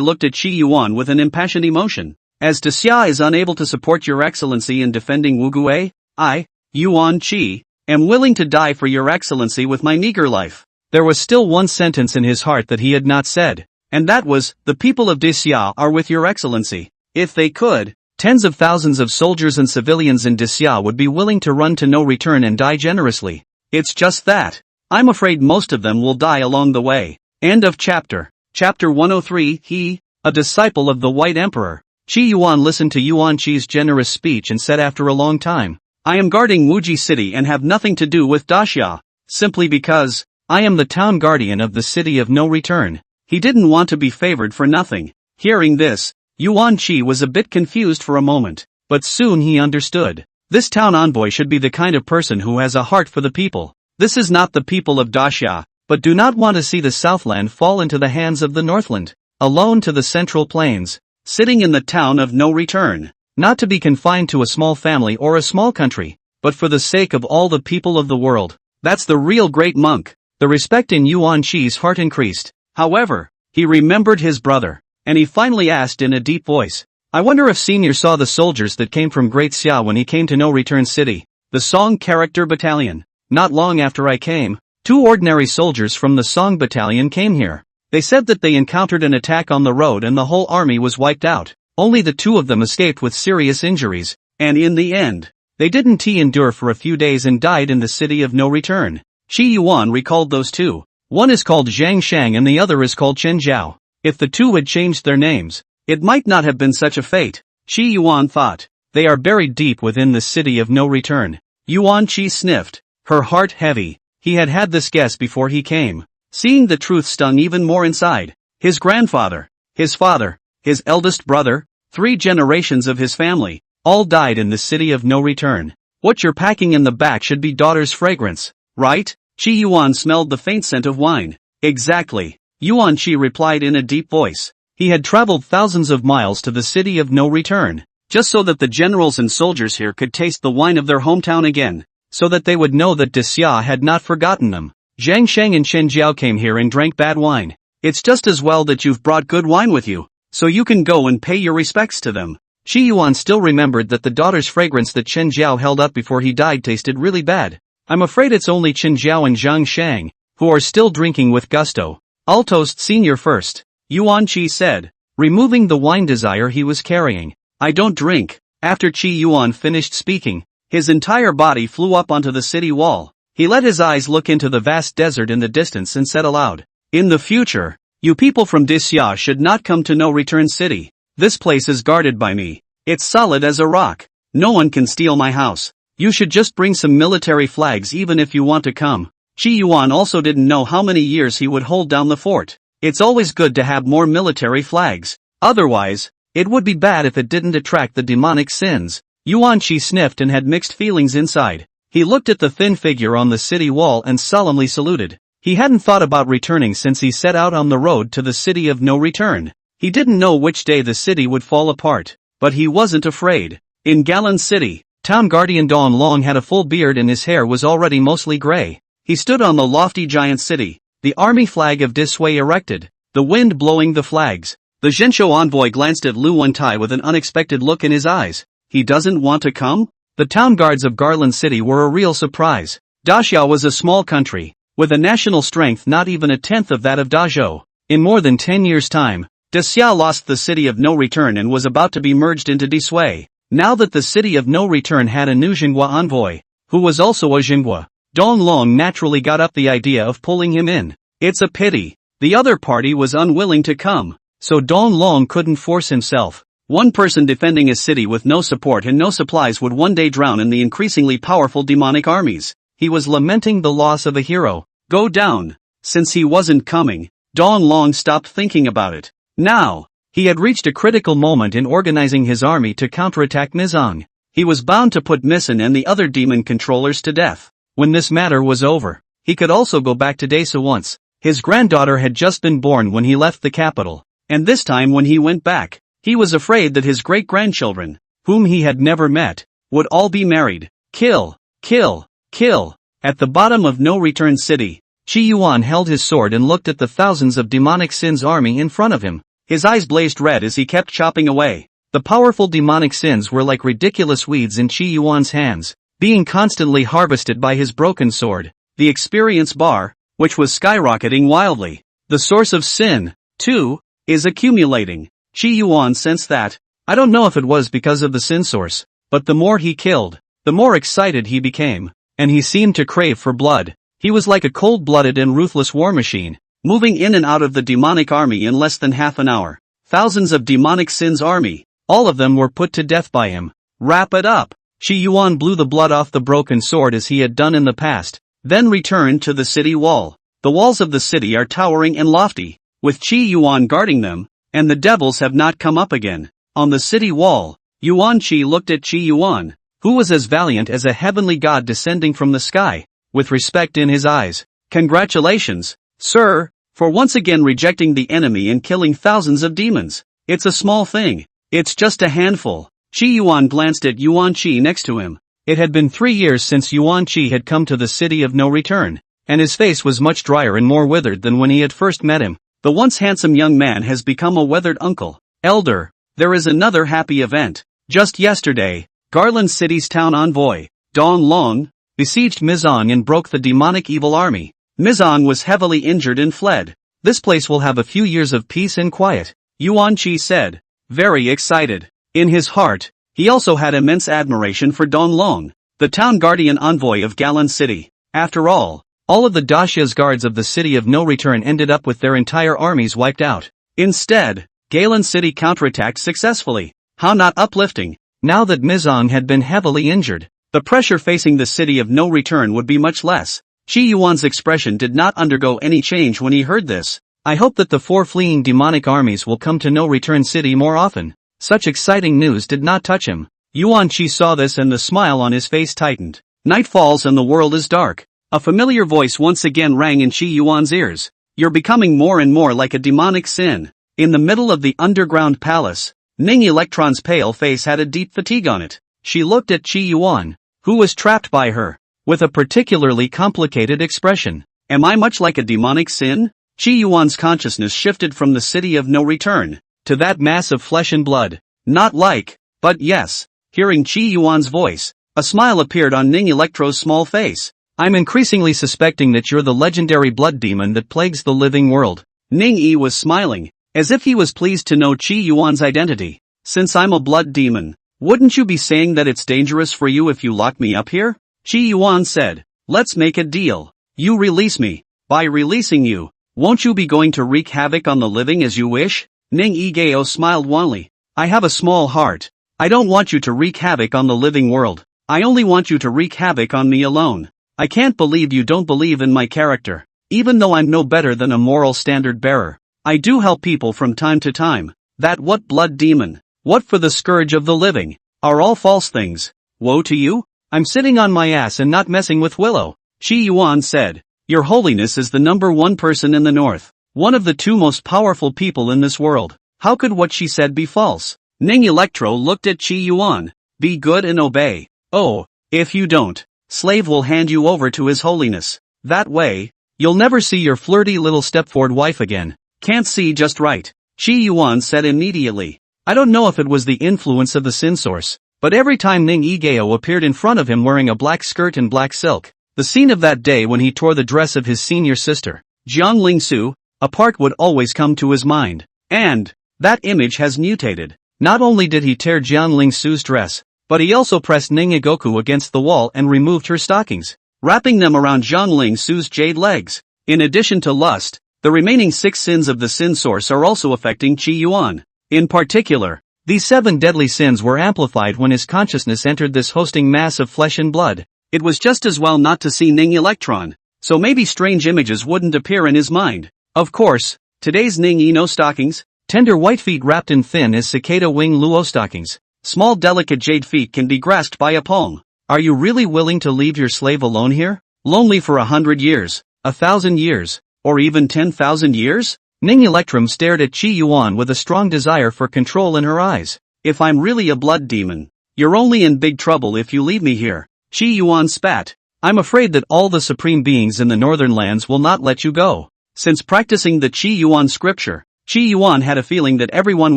[SPEAKER 1] looked at Qi Yuan with an impassioned emotion. As Xia is unable to support Your Excellency in defending Wuguei, I, Yuan Qi, am willing to die for Your Excellency with my meager life. There was still one sentence in his heart that he had not said, and that was, the people of Xia are with Your Excellency. If they could, tens of thousands of soldiers and civilians in Xia would be willing to run to no return and die generously. It's just that. I'm afraid most of them will die along the way. End of chapter. Chapter 103 He, a disciple of the White Emperor. Qi Yuan listened to Yuan Qi's generous speech and said after a long time, I am guarding Wuji City and have nothing to do with Daxia, simply because I am the town guardian of the city of no return. He didn't want to be favored for nothing. Hearing this, Yuan Qi was a bit confused for a moment, but soon he understood. This town envoy should be the kind of person who has a heart for the people. This is not the people of Daxia, but do not want to see the Southland fall into the hands of the Northland, alone to the Central Plains, sitting in the town of no return, not to be confined to a small family or a small country, but for the sake of all the people of the world. That's the real great monk. The respect in Yuan Qi's heart increased. However, he remembered his brother, and he finally asked in a deep voice, I wonder if Senior saw the soldiers that came from Great Xia when he came to No Return City, the Song Character Battalion. Not long after I came, 2 ordinary soldiers from the Song Battalion came here. They said that they encountered an attack on the road and the whole army was wiped out. Only the 2 of them escaped with serious injuries, and in the end, they didn't endure for a few days and died in the city of no return. Qi Yuan recalled those 2. One is called Zhang Shang and the other is called Chen Zhao. If the 2 had changed their names, it might not have been such a fate. Qi Yuan thought. They are buried deep within the city of no return. Yuan Qi sniffed, her heart heavy. He had had this guess before he came. Seeing the truth stung even more inside. His grandfather, his father, his eldest brother, 3 generations of his family, all died in the city of no return. What you're packing in the back should be daughter's fragrance, right? Qi Yuan smelled the faint scent of wine. Exactly. Yuan Qi replied in a deep voice. He had traveled thousands of miles to the city of no return, just so that the generals and soldiers here could taste the wine of their hometown again, so that they would know that Daxia had not forgotten them. Zhang Sheng and Chen Jiao came here and drank bad wine. It's just as well that you've brought good wine with you, so you can go and pay your respects to them. Qi Yuan still remembered that the daughter's fragrance that Chen Jiao held up before he died tasted really bad. I'm afraid it's only Chen Jiao and Zhang Shang, who are still drinking with gusto. I'll toast Senior first, Yuan Qi said, removing the wine desire he was carrying. I don't drink. After Qi Yuan finished speaking, his entire body flew up onto the city wall. He let his eyes look into the vast desert in the distance and said aloud, in the future, you people from Daxia should not come to No Return City. This place is guarded by me. It's solid as a rock. No one can steal my house. You should just bring some military flags even if you want to come. Qi Yuan also didn't know how many years he would hold down the fort. It's always good to have more military flags. Otherwise, it would be bad if it didn't attract the demonic sins. Yuan Qi sniffed and had mixed feelings inside. He looked at the thin figure on the city wall and solemnly saluted. He hadn't thought about returning since he set out on the road to the city of no return. He didn't know which day the city would fall apart, but he wasn't afraid. In Galan City, Town Guardian Dong Long had a full beard and his hair was already mostly gray. He stood on the lofty giant city, the army flag of Disway erected, the wind blowing the flags. The Zhenshou envoy glanced at Lu Wentai with an unexpected look in his eyes. He doesn't want to come? The town guards of Garland City were a real surprise. Daxia was a small country, with a national strength not even a tenth of that of Dazhou. In more than 10 years' time, Daxia lost the city of no return and was about to be merged into Disway. Now that the city of no return had a new Jinghua envoy, who was also a Jinghua, Dong Long naturally got up the idea of pulling him in. It's a pity. The other party was unwilling to come, so Dong Long couldn't force himself. One person defending a city with no support and no supplies would one day drown in the increasingly powerful demonic armies. He was lamenting the loss of a hero. Go down. Since he wasn't coming, Dong Long stopped thinking about it. Now, he had reached a critical moment in organizing his army to counterattack Mizong. He was bound to put Misan and the other demon controllers to death. When this matter was over, he could also go back to Desa once. His granddaughter had just been born when he left the capital, and this time when he went back, he was afraid that his great-grandchildren, whom he had never met, would all be married. Kill, kill, kill. At the bottom of No Return City, Qi Yuan held his sword and looked at the thousands of demonic sins army in front of him. His eyes blazed red as he kept chopping away. The powerful demonic sins were like ridiculous weeds in Qi Yuan's hands, being constantly harvested by his broken sword. The experience bar, which was skyrocketing wildly. The source of sin, too, is accumulating. Qi Yuan sensed that. I don't know if it was because of the sin source, but the more he killed, the more excited he became, and he seemed to crave for blood. He was like a cold-blooded and ruthless war machine. moving in and out of the demonic army in less than half an hour. Thousands of demonic Sin's army, all of them were put to death by him. Wrap it up. Shi Yuan blew the blood off the broken sword as he had done in the past, then returned to the city wall. The walls of the city are towering and lofty, with Qi Yuan guarding them, and the devils have not come up again. On the city wall, Yuan Qi looked at Qi Yuan, who was as valiant as a heavenly god descending from the sky, with respect in his eyes. Congratulations, sir, for once again rejecting the enemy and killing thousands of demons. It's a small thing. It's just a handful. Qi Yuan glanced at Yuan Qi next to him. It had been 3 years since Yuan Qi had come to the city of no return, and his face was much drier and more withered than when he had first met him. The once handsome young man has become a weathered uncle. Elder, there is another happy event. Just yesterday, Garland City's town envoy, Dong Long, besieged Mizong and broke the demonic evil army. Mizong was heavily injured and fled. This place will have a few years of peace and quiet, Yuan Qi said, very excited. In his heart, he also had immense admiration for Dong Long, the town guardian envoy of Galan City. After all of the Dasha's guards of the city of no return ended up with their entire armies wiped out. Instead, Galan City counterattacked successfully. How not uplifting. Now that Mizong had been heavily injured, the pressure facing the city of no return would be much less. Qi Yuan's expression did not undergo any change when he heard this. I hope that the 4 fleeing demonic armies will come to no return city more often. Such exciting news did not touch him. Yuan Qi saw this and the smile on his face tightened. Night falls and the world is dark. A familiar voice once again rang in Qi Yuan's ears. You're becoming more and more like a demonic Sin. In the middle of the underground palace, Ning Electron's pale face had a deep fatigue on it. She looked at Qi Yuan, who was trapped by her, with a particularly complicated expression. Am I much like a demonic Sin? Qi Yuan's consciousness shifted from the city of no return to that mass of flesh and blood. Not like, but yes. Hearing Qi Yuan's voice, a smile appeared on Ning Electro's small face. I'm increasingly suspecting that you're the legendary blood demon that plagues the living world. Ning Yi was smiling, as if he was pleased to know Qi Yuan's identity. Since I'm a blood demon, wouldn't you be saying that it's dangerous for you if you lock me up here? Qi Yuan said, let's make a deal. You release me. By releasing you, won't you be going to wreak havoc on the living as you wish? Ning Yi smiled wanly. I have a small heart. I don't want you to wreak havoc on the living world. I only want you to wreak havoc on me alone. I can't believe you don't believe in my character. Even though I'm no better than a moral standard bearer, I do help people from time to time. That what blood demon, what for the scourge of the living, are all false things. Woe to you? I'm sitting on my ass and not messing with Willow. Qi Yuan said, Your Holiness is the number 1 person in the north, one of the 2 most powerful people in this world. How could what she said be false? Ning Electro looked at Qi Yuan. Be good and obey. Oh, if you don't, slave will hand you over to His Holiness. That way, you'll never see your flirty little stepford wife again. Can't see just right, Qi Yuan said immediately. I don't know if it was the influence of the Sin Source, but every time Ning Yigeo appeared in front of him wearing a black skirt and black silk, the scene of that day when he tore the dress of his senior sister, Jiang Lingsu, apart would always come to his mind. And that image has mutated. Not only did he tear Jiang Lingsu's dress, but he also pressed Ning Igoku against the wall and removed her stockings, wrapping them around Jiang Lingsu's jade legs. In addition to lust, the remaining 6 sins of the Sin Source are also affecting Qi Yuan. In particular, these 7 deadly sins were amplified when his consciousness entered this hosting mass of flesh and blood. It was just as well not to see Ning Electron, so maybe strange images wouldn't appear in his mind. Of course, today's Ning Yi no stockings, tender white feet wrapped in thin as cicada wing luo stockings. Small delicate jade feet can be grasped by a palm. Are you really willing to leave your slave alone here? Lonely for 100 years, 1,000 years, or even 10,000 years? Ning Electrum stared at Qi Yuan with a strong desire for control in her eyes. If I'm really a blood demon, you're only in big trouble if you leave me here. Qi Yuan spat. I'm afraid that all the supreme beings in the northern lands will not let you go. Since practicing the Qi Yuan scripture, Qi Yuan had a feeling that everyone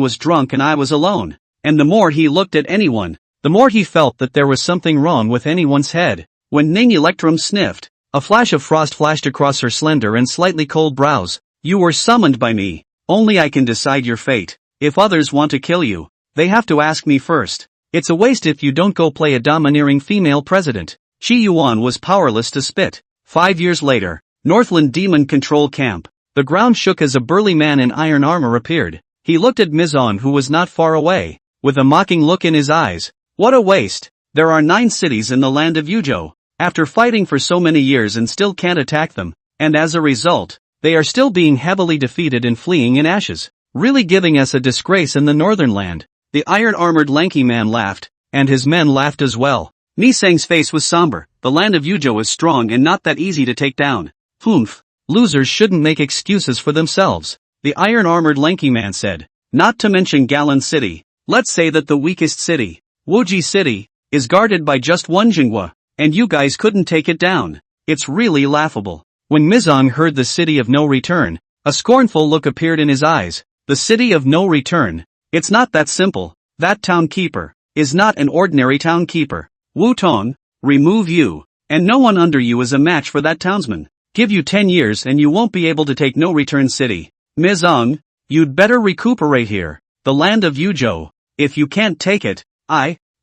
[SPEAKER 1] was drunk and I was alone. And the more he looked at anyone, the more he felt that there was something wrong with anyone's head. When Ning Electrum sniffed, a flash of frost flashed across her slender and slightly cold brows. You were summoned by me. Only I can decide your fate. If others want to kill you, they have to ask me first. It's a waste if you don't go play a domineering female president. Qi Yuan was powerless to spit. 5 years later, Northland Demon Control Camp. The ground shook as a burly man in iron armor appeared. He looked at Mizong, who was not far away, with a mocking look in his eyes. What a waste! There are 9 cities in the land of Yujo. After fighting for so many years and still can't attack them, and as a result, they are still being heavily defeated and fleeing in ashes. Really giving us a disgrace in the northern land. The iron-armored lanky man laughed, and his men laughed as well. Misang's face was somber. The land of Yujo is strong and not that easy to take down. Humph. Losers shouldn't make excuses for themselves, the iron-armored lanky man said. Not to mention Galan City. Let's say that the weakest city, Wuji City, is guarded by just one Jinghua, and you guys couldn't take it down. It's really laughable. When Mizong heard the city of no return, a scornful look appeared in his eyes. The city of no return. It's not that simple. That town keeper is not an ordinary town keeper. Wu Tong, remove you, and no one under you is a match for that townsman. Give you 10 years and you won't be able to take no return city. Mizong, you'd better recuperate here. The land of Yujo. If you can't take it,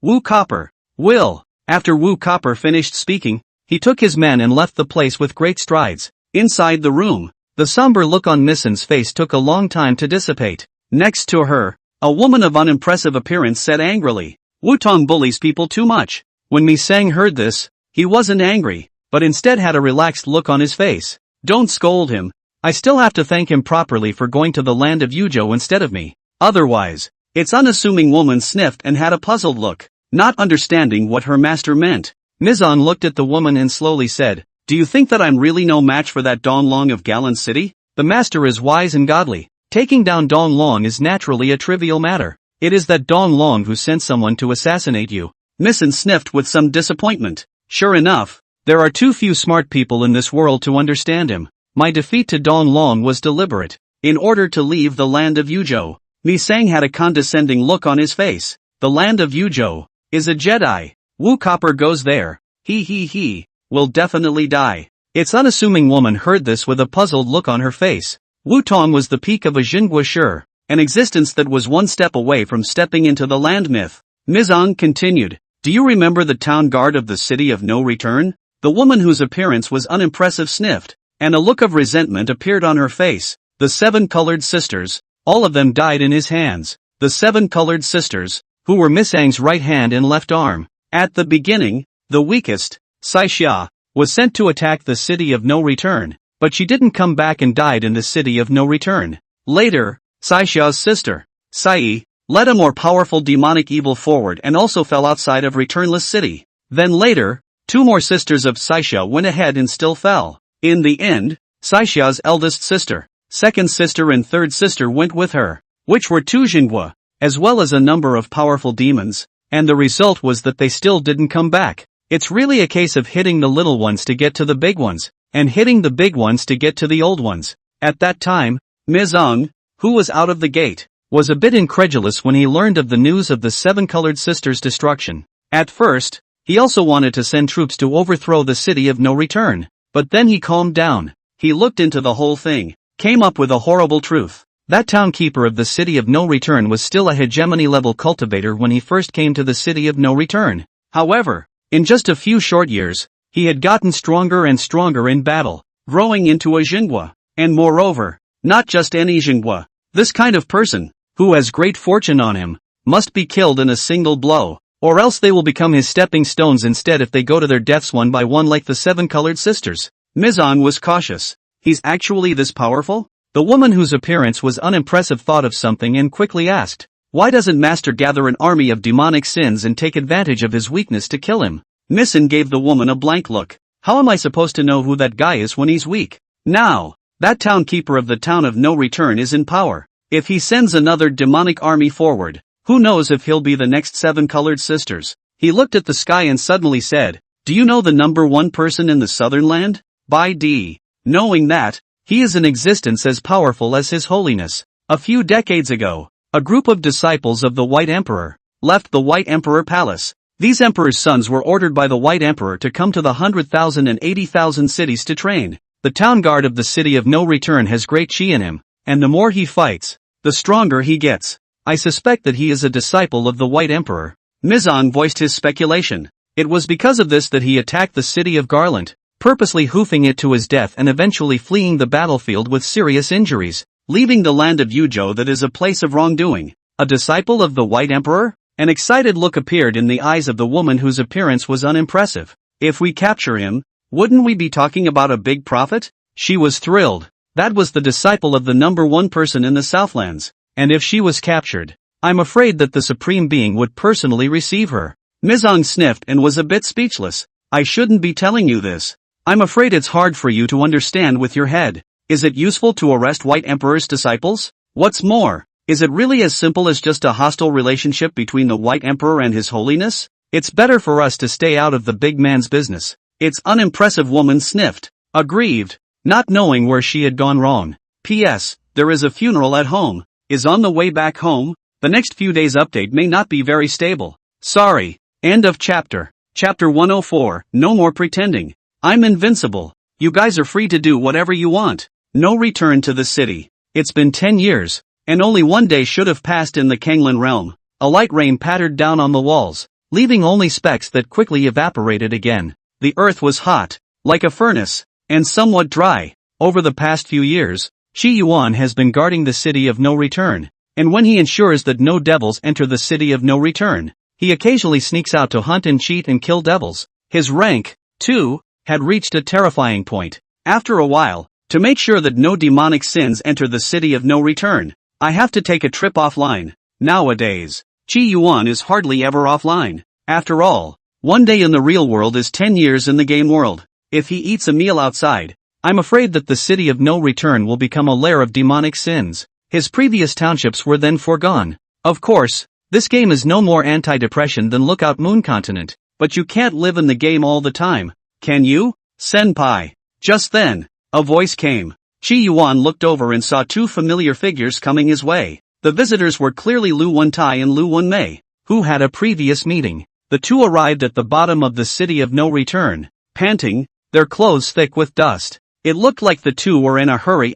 [SPEAKER 1] Wu Copper, will. After Wu Copper finished speaking, he took his men and left the place with great strides. Inside the room, the somber look on Mison's face took a long time to dissipate. Next to her, a woman of unimpressive appearance said angrily, Wutong bullies people too much. When Misang heard this, he wasn't angry, but instead had a relaxed look on his face. Don't scold him. I still have to thank him properly for going to the land of Yujo instead of me. Otherwise, its unassuming woman sniffed and had a puzzled look, not understanding what her master meant. Mizong looked at the woman and slowly said, Do you think that I'm really no match for that Dong Long of Galan City? The master is wise and godly. Taking down Dong Long is naturally a trivial matter. It is that Dong Long who sent someone to assassinate you. Mison sniffed with some disappointment. Sure enough, there are too few smart people in this world to understand him. My defeat to Dong Long was deliberate. In order to leave the land of Yujo, Misang had a condescending look on his face. The land of Yujo is a Jedi. Wu Copper goes there. He will definitely die. Its unassuming woman heard this with a puzzled look on her face. Wu Tong was the peak of a Jinghua Shi, an existence that was one step away from stepping into the land myth. Mizong continued, Do you remember the town guard of the city of no return? The woman whose appearance was unimpressive sniffed, and a look of resentment appeared on her face. The 7 colored sisters, all of them died in his hands. The 7 colored sisters, who were Misang's right hand and left arm. At the beginning, the weakest, Saixia, was sent to attack the city of no return, but she didn't come back and died in the city of no return. Later, Saixia's sister, Sai, led a more powerful demonic evil forward and also fell outside of Returnless City. Then later, 2 more sisters of Saixia went ahead and still fell. In the end, Saixia's eldest sister, second sister and third sister went with her, which were 2 Jinghua, as well as a number of powerful demons, and the result was that they still didn't come back. It's really a case of hitting the little ones to get to the big ones, and hitting the big ones to get to the old ones. At that time, Mizong, who was out of the gate, was a bit incredulous when he learned of the news of the 7 colored sisters' destruction. At first, he also wanted to send troops to overthrow the city of no return, but then he calmed down. He looked into the whole thing, came up with a horrible truth. That town keeper of the city of no return was still a hegemony-level cultivator when he first came to the city of no return. However, in just a few short years, he had gotten stronger and stronger in battle, growing into a Jinghua. And moreover, not just any Jinghua. This kind of person, who has great fortune on him, must be killed in a single blow, or else they will become his stepping stones instead if they go to their deaths one by one like the 7 colored sisters. Mizong was cautious. He's actually this powerful? The woman whose appearance was unimpressive thought of something and quickly asked, Why doesn't Master gather an army of demonic sins and take advantage of his weakness to kill him? Mison gave the woman a blank look. How am I supposed to know who that guy is when he's weak? Now, that town keeper of the town of no return is in power. If he sends another demonic army forward, who knows if he'll be the next 7 colored sisters? He looked at the sky and suddenly said, Do you know the number 1 person in the southern land? By D. Knowing that, he is in existence as powerful as His Holiness. A few decades ago, a group of disciples of the White Emperor left the White Emperor Palace. These emperor's sons were ordered by the White Emperor to come to the 100,000 and 80,000 cities to train. The town guard of the city of no return has great chi in him, and the more he fights, the stronger he gets. I suspect that he is a disciple of the White Emperor. Mizong voiced his speculation. It was because of this that he attacked the city of Garland. purposely hoofing it to his death and eventually fleeing the battlefield with serious injuries, leaving the land of Yuzhou that is a place of wrongdoing. A disciple of the White Emperor? An excited look appeared in the eyes of the woman whose appearance was unimpressive. If we capture him, wouldn't we be talking about a big profit? She was thrilled. That was the disciple of the number one person in the Southlands, and if she was captured, I'm afraid that the Supreme Being would personally receive her. Mizong sniffed and was a bit speechless. I shouldn't be telling you this. I'm afraid it's hard for you to understand with your head. Is it useful to arrest White Emperor's disciples? What's more, is it really as simple as just a hostile relationship between the White Emperor and His Holiness? It's better for us to stay out of the big man's business. Its unimpressive woman sniffed, aggrieved, not knowing where she had gone wrong. P.S. There is a funeral at home. Is on the way back home. The next few days update may not be very stable. Sorry. End of chapter. Chapter 104, no more pretending. I'm invincible. You guys are free to do whatever you want. No return to the city. It's been 10 years, and only one day should have passed in the Kanglan realm. A light rain pattered down on the walls, leaving only specks that quickly evaporated again. The earth was hot, like a furnace, and somewhat dry. Over the past few years, Qi Yuan has been guarding the city of no return, and when he ensures that no devils enter the city of no return, he occasionally sneaks out to hunt and cheat and kill devils. His rank, too, had reached a terrifying point. After a while, to make sure that no demonic sins enter the city of no return, I have to take a trip offline. Nowadays, Qi Yuan is hardly ever offline. After all, one day in the real world is 10 years in the game world. If he eats a meal outside, I'm afraid that the city of no return will become a lair of demonic sins. His previous townships were then foregone. Of course, this game is no more anti-depression than Lookout Moon Continent, but you can't live in the game all the time, can you, senpai? Just then, a voice came. Qi Yuan looked over and saw two familiar figures coming his way. The visitors were clearly Lu Wentai and Lu Wenmei, who had a previous meeting. The two arrived at the bottom of the city of no return, panting, their clothes thick with dust. It looked like the two were in a hurry.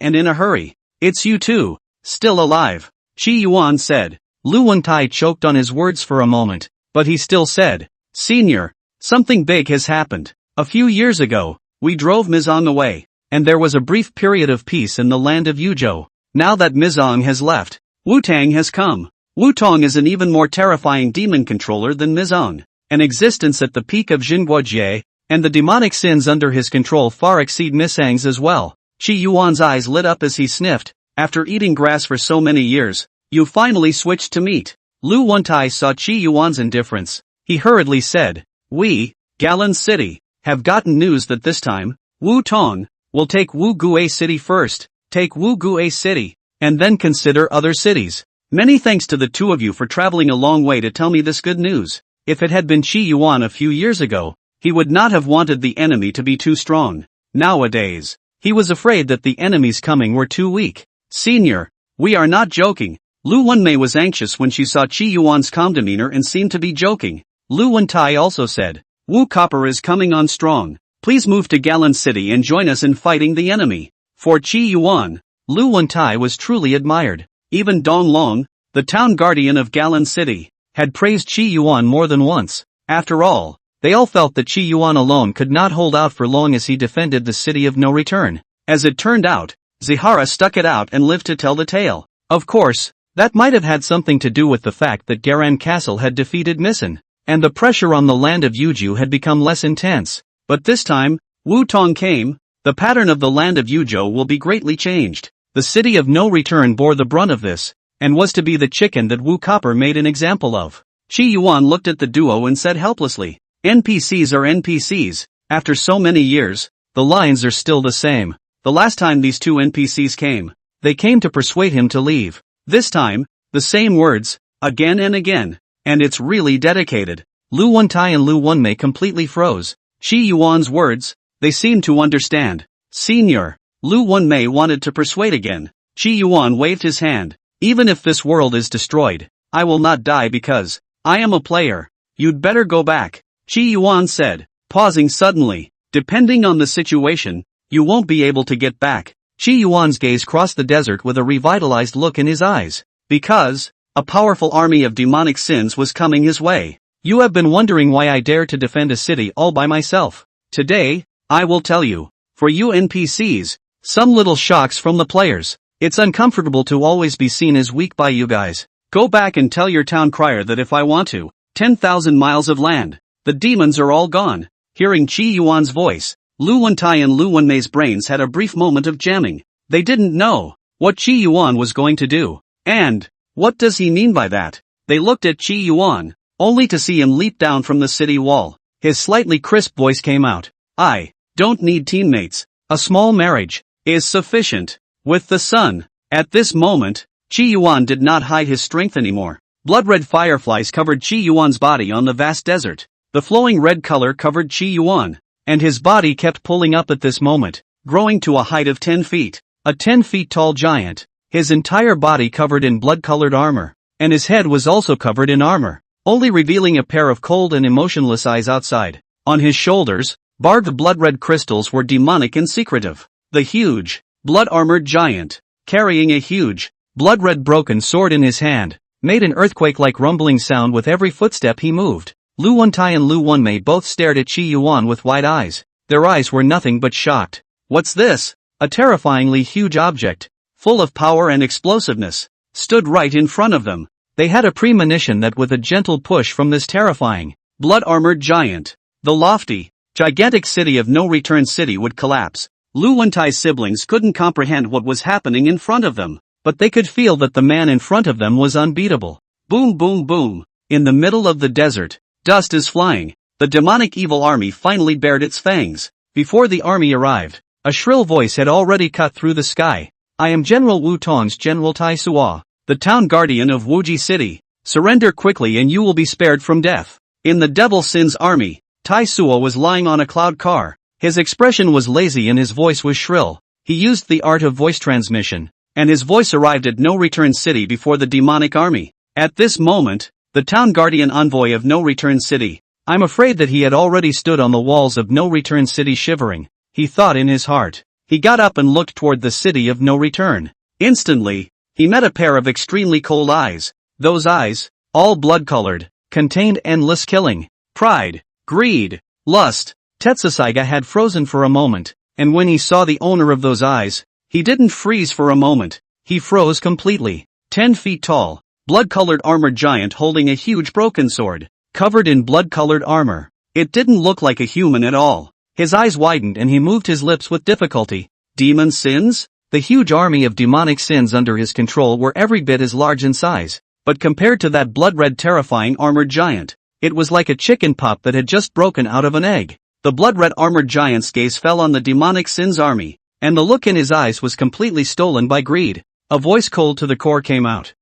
[SPEAKER 1] It's you two, still alive, Qi Yuan said. Lu Wentai choked on his words for a moment, but he still said, Senior, something big has happened. A few years ago, we drove Mizong away, and there was a brief period of peace in the land of Yuzhou. Now that Mizong has left, Wu Tang has come. Wu Tong is an even more terrifying demon controller than Mizong, an existence at the peak of Jinguojie, and the demonic sins under his control far exceed Mizang's as well. Qi Yuan's eyes lit up as he sniffed. After eating grass for so many years, you finally switched to meat. Lu Wentai saw Qi Yuan's indifference. He hurriedly said, We, Galan City, have gotten news that this time, Wu Tong, will take Wu Gue City first. Take Wu Gue City, and then consider other cities. Many thanks to the two of you for traveling a long way to tell me this good news. If it had been Qi Yuan a few years ago, he would not have wanted the enemy to be too strong. Nowadays, he was afraid that the enemies coming were too weak. Senior, we are not joking. Lu Wenmei was anxious when she saw Qi Yuan's calm demeanor and seemed to be joking. Lu Wentai also said, Wu Copper is coming on strong. Please move to Galan City and join us in fighting the enemy. For Qi Yuan, Lu Wentai was truly admired. Even Dong Long, the town guardian of Galan City, had praised Qi Yuan more than once. After all, they all felt that Qi Yuan alone could not hold out for long as he defended the city of no return. As it turned out, Zihara stuck it out and lived to tell the tale. Of course, that might have had something to do with the fact that Garan Castle had defeated Misan, and the pressure on the land of Yuzhou had become less intense. But this time, Wu Tong came, the pattern of the land of Yuzhou will be greatly changed. The city of no return bore the brunt of this, and was to be the chicken that Wu Copper made an example of. Qi Yuan looked at the duo and said helplessly, NPCs are NPCs, after so many years, the lines are still the same. The last time these two NPCs came, they came to persuade him to leave. This time, the same words, again and again, and it's really dedicated. Lu Wentai and Lu Wenmei completely froze. Qi Yuan's words, they seemed to understand. Senior, Lu Wenmei wanted to persuade again. Qi Yuan waved his hand. Even if this world is destroyed, I will not die because I am a player. You'd better go back, Qi Yuan said, pausing suddenly. Depending on the situation, you won't be able to get back. Qi Yuan's gaze crossed the desert with a revitalized look in his eyes. Because a powerful army of demonic sins was coming his way. You have been wondering why I dare to defend a city all by myself. Today, I will tell you. For you NPCs, some little shocks from the players. It's uncomfortable to always be seen as weak by you guys. Go back and tell your town crier that if I want to, 10,000 miles of land, the demons are all gone. Hearing Qi Yuan's voice, Lu Wentai and Lu Wenmei's brains had a brief moment of jamming. They didn't know what Qi Yuan was going to do. And what does he mean by that? They looked at Qi Yuan, only to see him leap down from the city wall. His slightly crisp voice came out. I don't need teammates. A small marriage is sufficient. With the sun. At this moment, Qi Yuan did not hide his strength anymore. Blood-red fireflies covered Qi Yuan's body on the vast desert. The flowing red color covered Qi Yuan, and his body kept pulling up at this moment, growing to a height of 10 feet. A 10 feet tall giant. His entire body covered in blood-colored armor, and his head was also covered in armor, only revealing a pair of cold and emotionless eyes outside. On his shoulders, barbed blood-red crystals were demonic and secretive. The huge, blood-armored giant, carrying a huge, blood-red broken sword in his hand, made an earthquake-like rumbling sound with every footstep he moved. Lu Wentai and Lu Wenmei both stared at Qi Yuan with wide eyes. Their eyes were nothing but shocked. What's this? A terrifyingly huge object, full of power and explosiveness, stood right in front of them. They had a premonition that with a gentle push from this terrifying, blood-armored giant, the lofty, gigantic city of No Return City would collapse. Lu Wentai's siblings couldn't comprehend what was happening in front of them, but they could feel that the man in front of them was unbeatable. Boom boom boom. In the middle of the desert, dust is flying. The demonic evil army finally bared its fangs. Before the army arrived, a shrill voice had already cut through the sky. I am General Wu Tong's General Tai Suo, the town guardian of Wuji City. Surrender quickly and you will be spared from death. In the Devil Sin's army, Tai Suo was lying on a cloud car. His expression was lazy and his voice was shrill. He used the art of voice transmission, and his voice arrived at No Return City before the demonic army. At this moment, the town guardian envoy of No Return City, I'm afraid that he had already stood on the walls of No Return City shivering. He thought in his heart. He got up and looked toward the city of No Return. Instantly, he met a pair of extremely cold eyes. Those eyes, all blood-colored, contained endless killing, pride, greed, lust. Tetsusaiga had frozen for a moment, and when he saw the owner of those eyes, he didn't freeze for a moment. He froze completely. 10 feet tall, blood-colored armored giant holding a huge broken sword, covered in blood-colored armor. It didn't look like a human at all. His eyes widened and he moved his lips with difficulty. Demon sins? The huge army of demonic sins under his control were every bit as large in size, but compared to that blood-red terrifying armored giant, it was like a chicken pup that had just broken out of an egg. The blood-red armored giant's gaze fell on the demonic sins army, and the look in his eyes was completely stolen by greed. A voice cold to the core came out.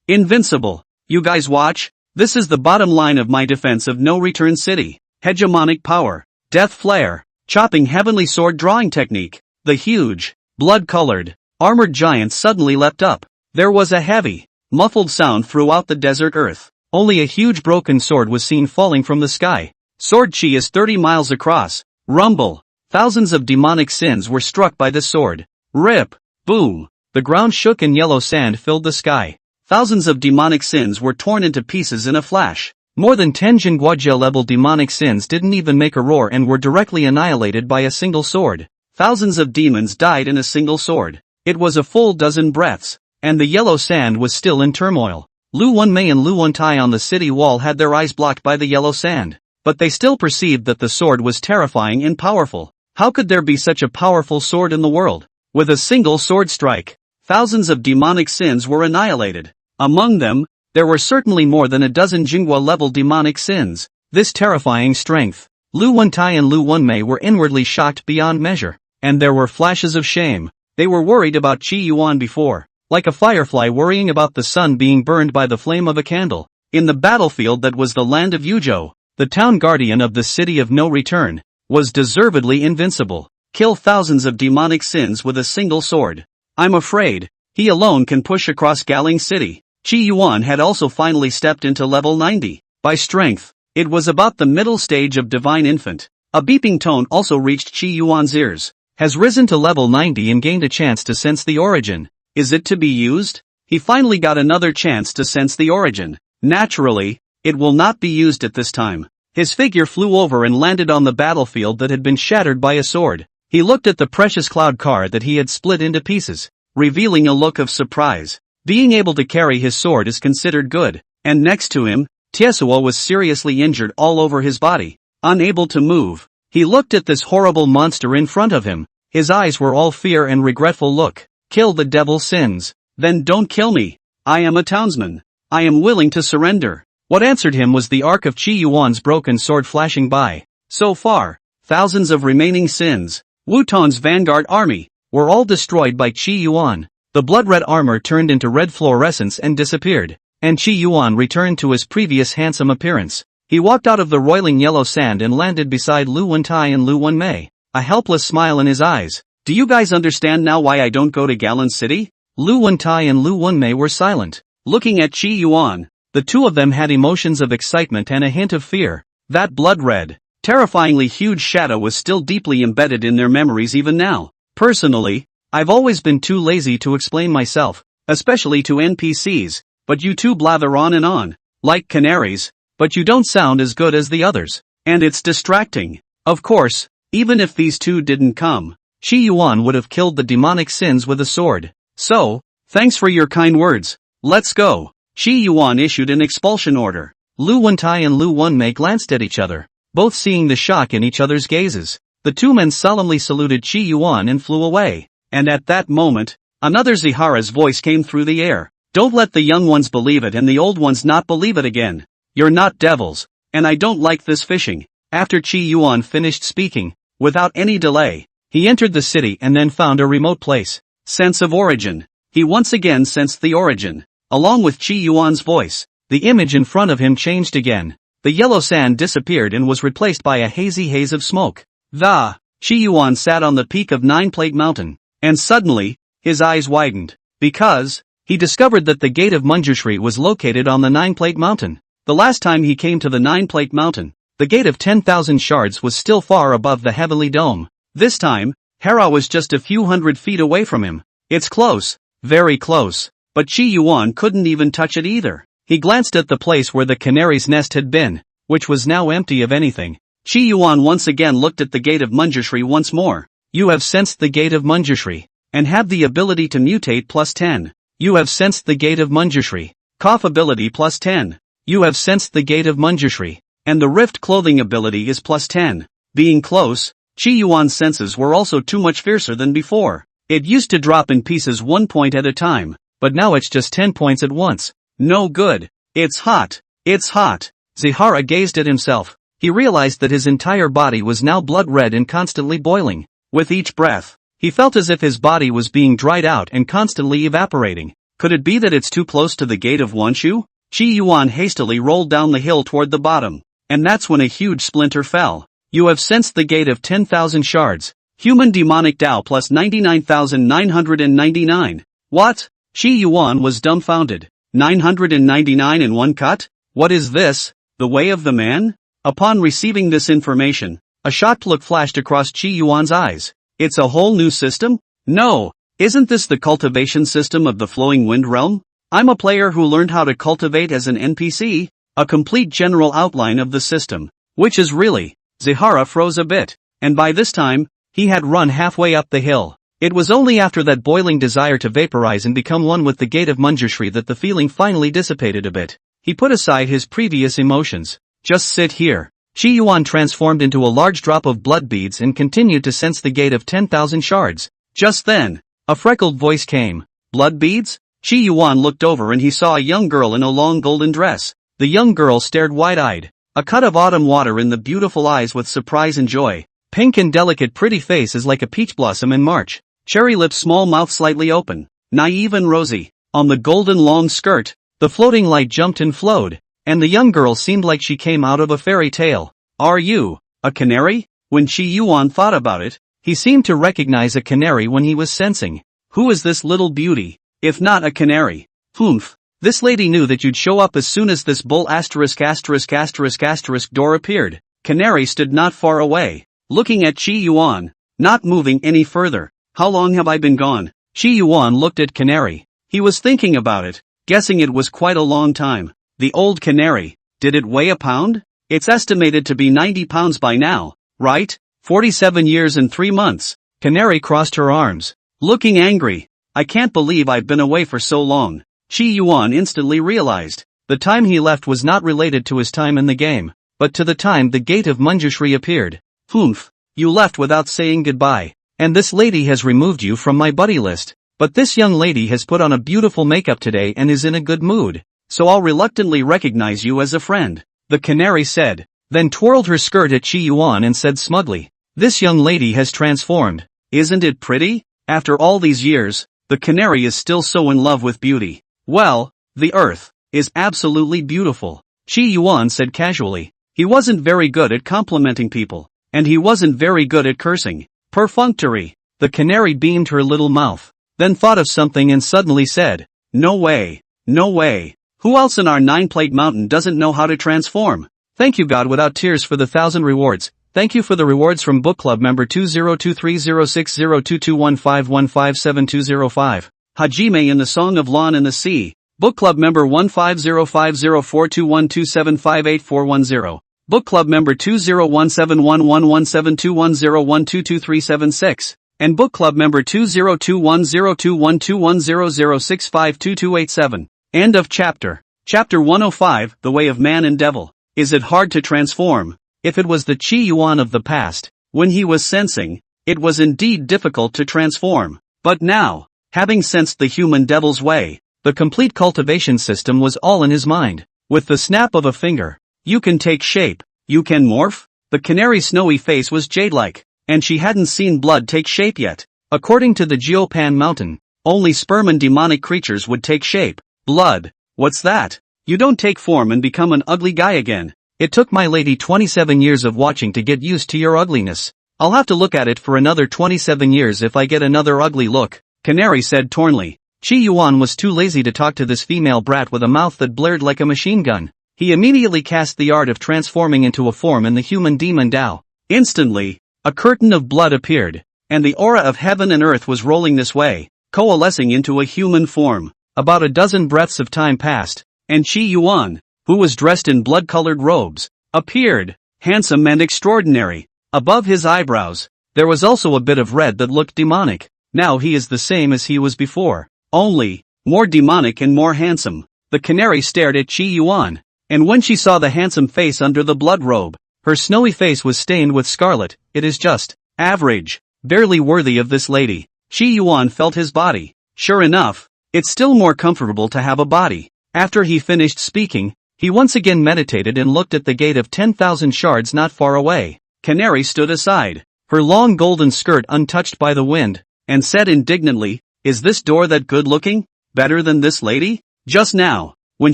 [SPEAKER 1] Invincible. You guys watch? This is the bottom line of my defense of No Return City. Hegemonic power. Death flare. Chopping heavenly sword drawing technique. The huge, blood-colored, armored giant suddenly leapt up. There was a heavy, muffled sound throughout the desert earth. Only a huge broken sword was seen falling from the sky. Sword chi is 30 miles across. Rumble. Thousands of demonic sins were struck by the sword. Rip. Boom. The ground shook and yellow sand filled the sky. Thousands of demonic sins were torn into pieces in a flash. More than 10 Jingguojia-level demonic sins didn't even make a roar and were directly annihilated by a single sword. Thousands of demons died in a single sword. It was a full dozen breaths, and the yellow sand was still in turmoil. Lu Wenmei and Lu Wentai on the city wall had their eyes blocked by the yellow sand, but they still perceived that the sword was terrifying and powerful. How could there be such a powerful sword in the world? With a single sword strike, thousands of demonic sins were annihilated. Among them, there were certainly more than a dozen Jinghua-level demonic sins. This terrifying strength. Lu Wentai and Lu Wenmei were inwardly shocked beyond measure, and there were flashes of shame. They were worried about Qi Yuan before, like a firefly worrying about the sun being burned by the flame of a candle. In the battlefield that was the land of Yuzhou, the town guardian of the city of no return, was deservedly invincible. Kill thousands of demonic sins with a single sword. I'm afraid, he alone can push across Galing City. Qi Yuan had also finally stepped into level 90. By strength, it was about the middle stage of Divine Infant. A beeping tone also reached Qi Yuan's ears. Has risen to level 90 and gained a chance to sense the origin. Is it to be used? He finally got another chance to sense the origin. Naturally, it will not be used at this time. His figure flew over and landed on the battlefield that had been shattered by a sword. He looked at the precious cloud car that he had split into pieces, revealing a look of surprise. Being able to carry his sword is considered good, and next to him, Tiesuo was seriously injured all over his body, unable to move. He looked at this horrible monster in front of him. His eyes were all fear and regretful look. Kill the devil's sins. Then don't kill me. I am a townsman. I am willing to surrender. What answered him was the arc of Qi Yuan's broken sword flashing by. So far, thousands of remaining sins, Wutan's vanguard army, were all destroyed by Qi Yuan. The blood-red armor turned into red fluorescence and disappeared, and Qi Yuan returned to his previous handsome appearance. He walked out of the roiling yellow sand and landed beside Lu Wentai and Lu Wenmei, a helpless smile in his eyes. Do you guys understand now why I don't go to Galan City? Lu Wentai and Lu Wenmei were silent, looking at Qi Yuan. The two of them had emotions of excitement and a hint of fear. That blood-red, terrifyingly huge shadow was still deeply embedded in their memories even now. Personally, I've always been too lazy to explain myself, especially to NPCs, but you two blather on, like canaries, but you don't sound as good as the others, and it's distracting. Of course, even if these two didn't come, Qi Yuan would have killed the demonic sins with a sword. So, thanks for your kind words. Let's go. Qi Yuan issued an expulsion order. Lu Wentai and Lu Wenmei glanced at each other, both seeing the shock in each other's gazes. The two men solemnly saluted Qi Yuan and flew away. And at that moment, another Zihara's voice came through the air. Don't let the young ones believe it and the old ones not believe it again. You're not devils, and I don't like this fishing. After Qi Yuan finished speaking, without any delay, he entered the city and then found a remote place. Sense of origin. He once again sensed the origin. Along with Qi Yuan's voice, the image in front of him changed again. The yellow sand disappeared and was replaced by a hazy haze of smoke. Qi Yuan sat on the peak of Nine Plate Mountain, and suddenly, his eyes widened, because he discovered that the gate of Manjushri was located on the Nine Plate Mountain. The last time he came to the Nine Plate Mountain, the gate of 10,000 shards was still far above the heavenly dome. This time, Hera was just a few hundred feet away from him. It's close, very close. But Qi Yuan couldn't even touch it either. He glanced at the place where the canary's nest had been, which was now empty of anything. Qi Yuan once again looked at the gate of Manjushri once more. You have sensed the gate of Manjushri, and have the ability to mutate +10. You have sensed the gate of Manjushri. Cough ability +10. You have sensed the gate of Manjushri, and the rift clothing ability is +10. Being close, Qi Yuan's senses were also too much fiercer than before. It used to drop in pieces 1 point at a time. But now it's just 10 points at once. No good. It's hot. It's hot. Zihara gazed at himself. He realized that his entire body was now blood-red and constantly boiling. With each breath, he felt as if his body was being dried out and constantly evaporating. Could it be that it's too close to the gate of Wanshu? Qi Yuan hastily rolled down the hill toward the bottom, and that's when a huge splinter fell. You have sensed the gate of 10,000 shards. Human demonic Tao plus 99,999. What? Qi Yuan was dumbfounded. 999 in one cut? What is this? The way of the man? Upon receiving this information, a shocked look flashed across Qi Yuan's eyes. It's a whole new system? No, isn't this the cultivation system of the flowing wind realm? I'm a player who learned how to cultivate as an NPC, a complete general outline of the system, which is really. Zihara froze a bit, and by this time, he had run halfway up the hill. It was only after that boiling desire to vaporize and become one with the gate of Manjushri that the feeling finally dissipated a bit. He put aside his previous emotions. Just sit here. Qi Yuan transformed into a large drop of blood beads and continued to sense the gate of 10,000 shards. Just then, a freckled voice came. Blood beads? Qi Yuan looked over and he saw a young girl in a long golden dress. The young girl stared wide-eyed, a cut of autumn water in the beautiful eyes with surprise and joy. Pink and delicate pretty face is like a peach blossom in March. Cherry lips, small mouth slightly open, naive and rosy. On the golden long skirt, the floating light jumped and flowed, and the young girl seemed like she came out of a fairy tale. Are you a canary? When Qi Yuan thought about it, he seemed to recognize a canary when he was sensing. Who is this little beauty, if not a canary? Humph. This lady knew that you'd show up as soon as this bull ***** door appeared. Canary stood not far away, looking at Qi Yuan, not moving any further. How long have I been gone? Qi Yuan looked at Canary. He was thinking about it, guessing it was quite a long time. The old canary, did it weigh a pound? It's estimated to be 90 pounds by now, right? 47 years and 3 months. Canary crossed her arms, looking angry. I can't believe I've been away for so long. Chi Yuan instantly realized. The time he left was not related to his time in the game, but to the time the gate of Manjushri appeared. Humph, you left without saying goodbye. And this lady has removed you from my buddy list. But this young lady has put on a beautiful makeup today and is in a good mood, so I'll reluctantly recognize you as a friend, the canary said, then twirled her skirt at Chi Yuan and said smugly, this young lady has transformed. Isn't it pretty? After all these years, the canary is still so in love with beauty. Well, the earth is absolutely beautiful, Chi Yuan said casually. He wasn't very good at complimenting people, and he wasn't very good at cursing. Perfunctory. The canary beamed her little mouth, then thought of something and suddenly said, no way, no way. Who else in our 9-plate mountain doesn't know how to transform? Thank you God without tears for the 1,000 rewards. Thank you for the rewards from Book Club member 2023060221515725. Hajime in the Song of Lawn and the Sea. Book Club member 1505042127584110. Book Club member 20171117210122376. And Book Club member 20210212100652287. End of chapter. Chapter 105, The Way of Man and Devil. Is it hard to transform? If it was the Chi Yuan of the past, when he was sensing, it was indeed difficult to transform. But now, having sensed the human devil's way, the complete cultivation system was all in his mind. With the snap of a finger, you can take shape, you can morph. The canary's snowy face was jade-like, and she hadn't seen blood take shape yet. According to the Geopan mountain, only sperm and demonic creatures would take shape. Blood, what's that? You don't take form and become an ugly guy again. It took my lady 27 years of watching to get used to your ugliness. I'll have to look at it for another 27 years if I get another ugly look, Canary said tornly. Chi Yuan was too lazy to talk to this female brat with a mouth that blared like a machine gun. He immediately cast the art of transforming into a form in the human demon Dao. Instantly, a curtain of blood appeared, and the aura of heaven and earth was rolling this way, coalescing into a human form. About a dozen breaths of time passed, and Chi Yuan, who was dressed in blood-colored robes, appeared, handsome and extraordinary. Above his eyebrows, there was also a bit of red that looked demonic. Now he is the same as he was before, only more demonic and more handsome. The canary stared at Chi Yuan, and when she saw the handsome face under the blood robe, her snowy face was stained with scarlet. It is just average, barely worthy of this lady. Chi Yuan felt his body. Sure enough, it's still more comfortable to have a body. After he finished speaking, he once again meditated and looked at the gate of 10,000 shards not far away. Canary stood aside, her long golden skirt untouched by the wind, and said indignantly, is this door that good looking? Better than this lady? Just now, when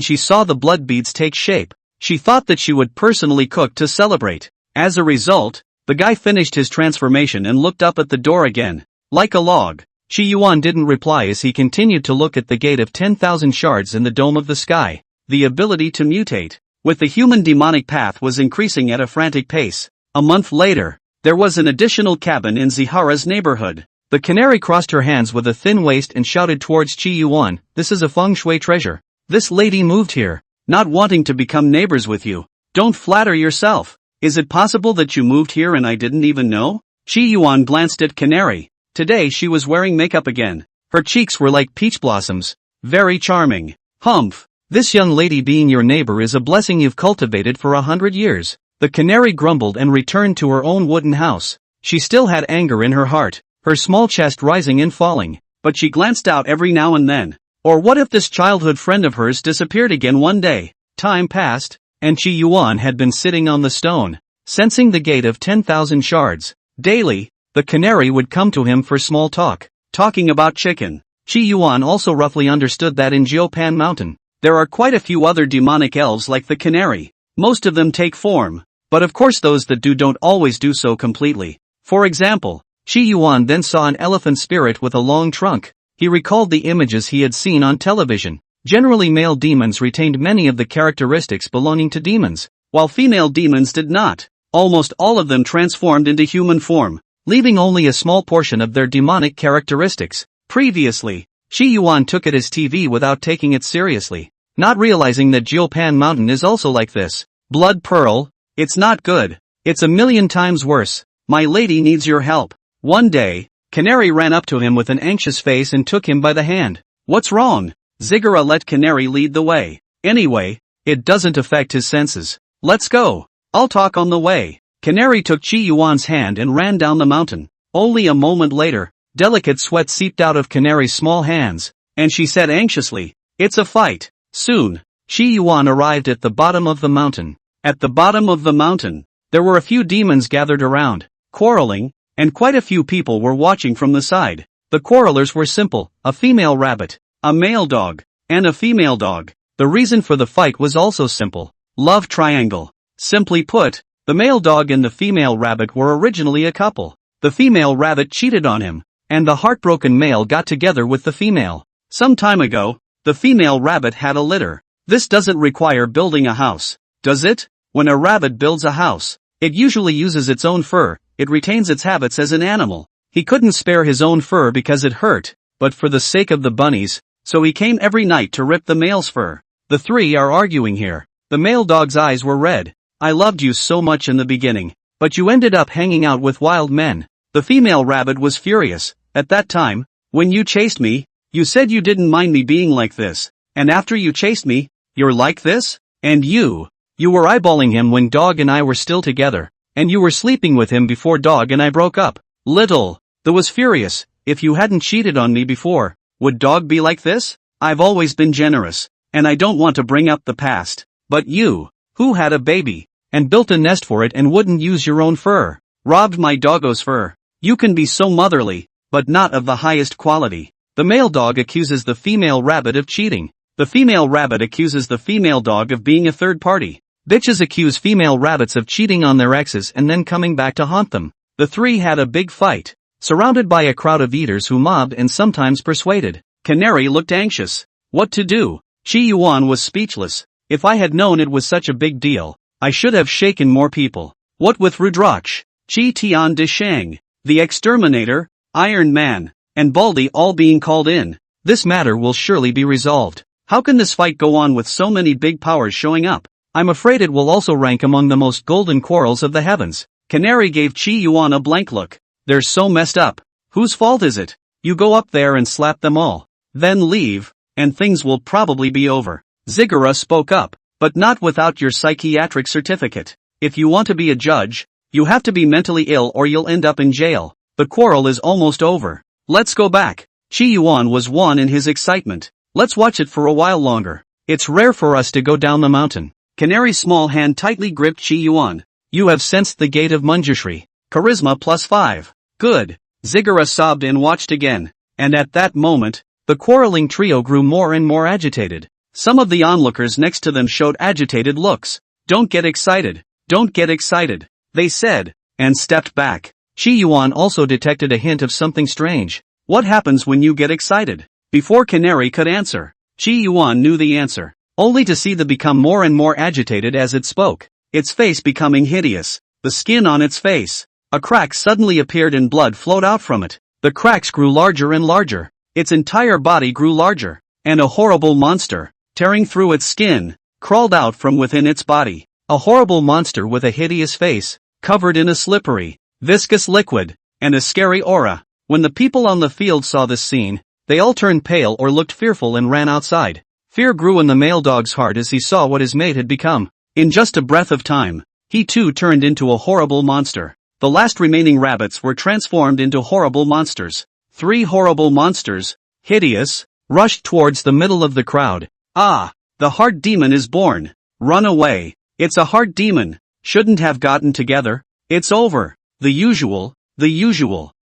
[SPEAKER 1] she saw the blood beads take shape, she thought that she would personally cook to celebrate. As a result, the guy finished his transformation and looked up at the door again, like a log. Chi Yuan didn't reply as he continued to look at the gate of 10,000 shards in the dome of the sky. The ability to mutate with the human demonic path was increasing at a frantic pace. A month later, there was an additional cabin in Zihara's neighborhood. The canary crossed her hands with a thin waist and shouted towards Chi Yuan, this is a feng shui treasure. This lady moved here, not wanting to become neighbors with you. Don't flatter yourself. Is it possible that you moved here and I didn't even know? Chi Yuan glanced at Canary. Today she was wearing makeup again. Her cheeks were like peach blossoms. Very charming. Humph. This young lady being your neighbor is a blessing you've cultivated for 100 years. The canary grumbled and returned to her own wooden house. She still had anger in her heart, her small chest rising and falling, but she glanced out every now and then. Or what if this childhood friend of hers disappeared again one day? Time passed, and Chi Yuan had been sitting on the stone, sensing the gate of 10,000 shards. Daily, the canary would come to him for small talk, talking about chicken. Chi Yuan also roughly understood that in Geopan Mountain, there are quite a few other demonic elves like the canary. Most of them take form, but of course those that do don't always do so completely. For example, Chi Yuan then saw an elephant spirit with a long trunk. He recalled the images he had seen on television. Generally male demons retained many of the characteristics belonging to demons, while female demons did not. Almost all of them transformed into human form, leaving only a small portion of their demonic characteristics. Previously, Chi Yuan took it as TV without taking it seriously, not realizing that Geopan Mountain is also like this. Blood Pearl, It's not good. It's a million times worse. My lady needs your help. One day, Canary ran up to him with an anxious face and took him by the hand. What's wrong? Ziggurat let Canary lead the way. Anyway, it doesn't affect his senses. Let's go. I'll talk on the way. Canary took Chi Yuan's hand and ran down the mountain. Only a moment later, delicate sweat seeped out of Canary's small hands, and she said anxiously, "It's a fight." Soon, Chi Yuan arrived at the bottom of the mountain. At the bottom of the mountain, there were a few demons gathered around, quarreling, and quite a few people were watching from the side. The quarrelers were simple: a female rabbit, a male dog, and a female dog. The reason for the fight was also simple: love triangle. Simply put, the male dog and the female rabbit were originally a couple. The female rabbit cheated on him, and the heartbroken male got together with the female. Some time ago, the female rabbit had a litter. This doesn't require building a house, does it? When a rabbit builds a house, it usually uses its own fur. It retains its habits as an animal. He couldn't spare his own fur because it hurt, but for the sake of the bunnies, so he came every night to rip the male's fur. The three are arguing here. The male dog's eyes were red. "I loved you so much in the beginning, but you ended up hanging out with wild men." The female rabbit was furious. "At that time, when you chased me, you said you didn't mind me being like this, and after you chased me, you're like this? And you were eyeballing him when Dog and I were still together, and you were sleeping with him before Dog and I broke up." The was furious. "If you hadn't cheated on me before, would Dog be like this? I've always been generous, and I don't want to bring up the past. But you, who had a baby, and built a nest for it and wouldn't use your own fur, robbed my doggo's fur. You can be so motherly, but not of the highest quality." The male dog accuses the female rabbit of cheating. The female rabbit accuses the female dog of being a third party. Bitches accuse female rabbits of cheating on their exes and then coming back to haunt them. The three had a big fight, surrounded by a crowd of eaters who mobbed and sometimes persuaded. Canary looked anxious. What to do? Chi Yuan was speechless. "If I had known it was such a big deal, I should have shaken more people. What with Rudraksh, Chi Tian de Shang, the Exterminator, Iron Man, and Baldy all being called in, this matter will surely be resolved. How can this fight go on with so many big powers showing up? I'm afraid it will also rank among the most golden quarrels of the heavens." Canary gave Chi Yuan a blank look. "They're so messed up. Whose fault is it? You go up there and slap them all. Then leave, and things will probably be over." Ziggurat spoke up, "But not without your psychiatric certificate. If you want to be a judge, you have to be mentally ill or you'll end up in jail. The quarrel is almost over. Let's go back." Chi Yuan was won in his excitement. "Let's watch it for a while longer. It's rare for us to go down the mountain." Canary's small hand tightly gripped Chi Yuan. "You have sensed the gate of Manjushri. Charisma +5. Good." Ziggurat sobbed and watched again. And at that moment, the quarreling trio grew more and more agitated. Some of the onlookers next to them showed agitated looks. "Don't get excited. Don't get excited," they said, and stepped back. Chi Yuan also detected a hint of something strange. "What happens when you get excited?" Before Canary could answer, Chi Yuan knew the answer, only to see them become more and more agitated as it spoke, its face becoming hideous, the skin on its face. A crack suddenly appeared and blood flowed out from it. The cracks grew larger and larger. Its entire body grew larger, and a horrible monster, tearing through its skin, crawled out from within its body. A horrible monster with a hideous face, covered in a slippery, viscous liquid, and a scary aura. When the people on the field saw this scene, they all turned pale or looked fearful and ran outside. Fear grew in the male dog's heart as he saw what his mate had become. In just a breath of time, he too turned into a horrible monster. The last remaining rabbits were transformed into horrible monsters. 3 horrible monsters, hideous, rushed towards the middle of the crowd. "Ah, the heart demon is born. Run away. It's a heart demon. Shouldn't have gotten together. It's over." The usual.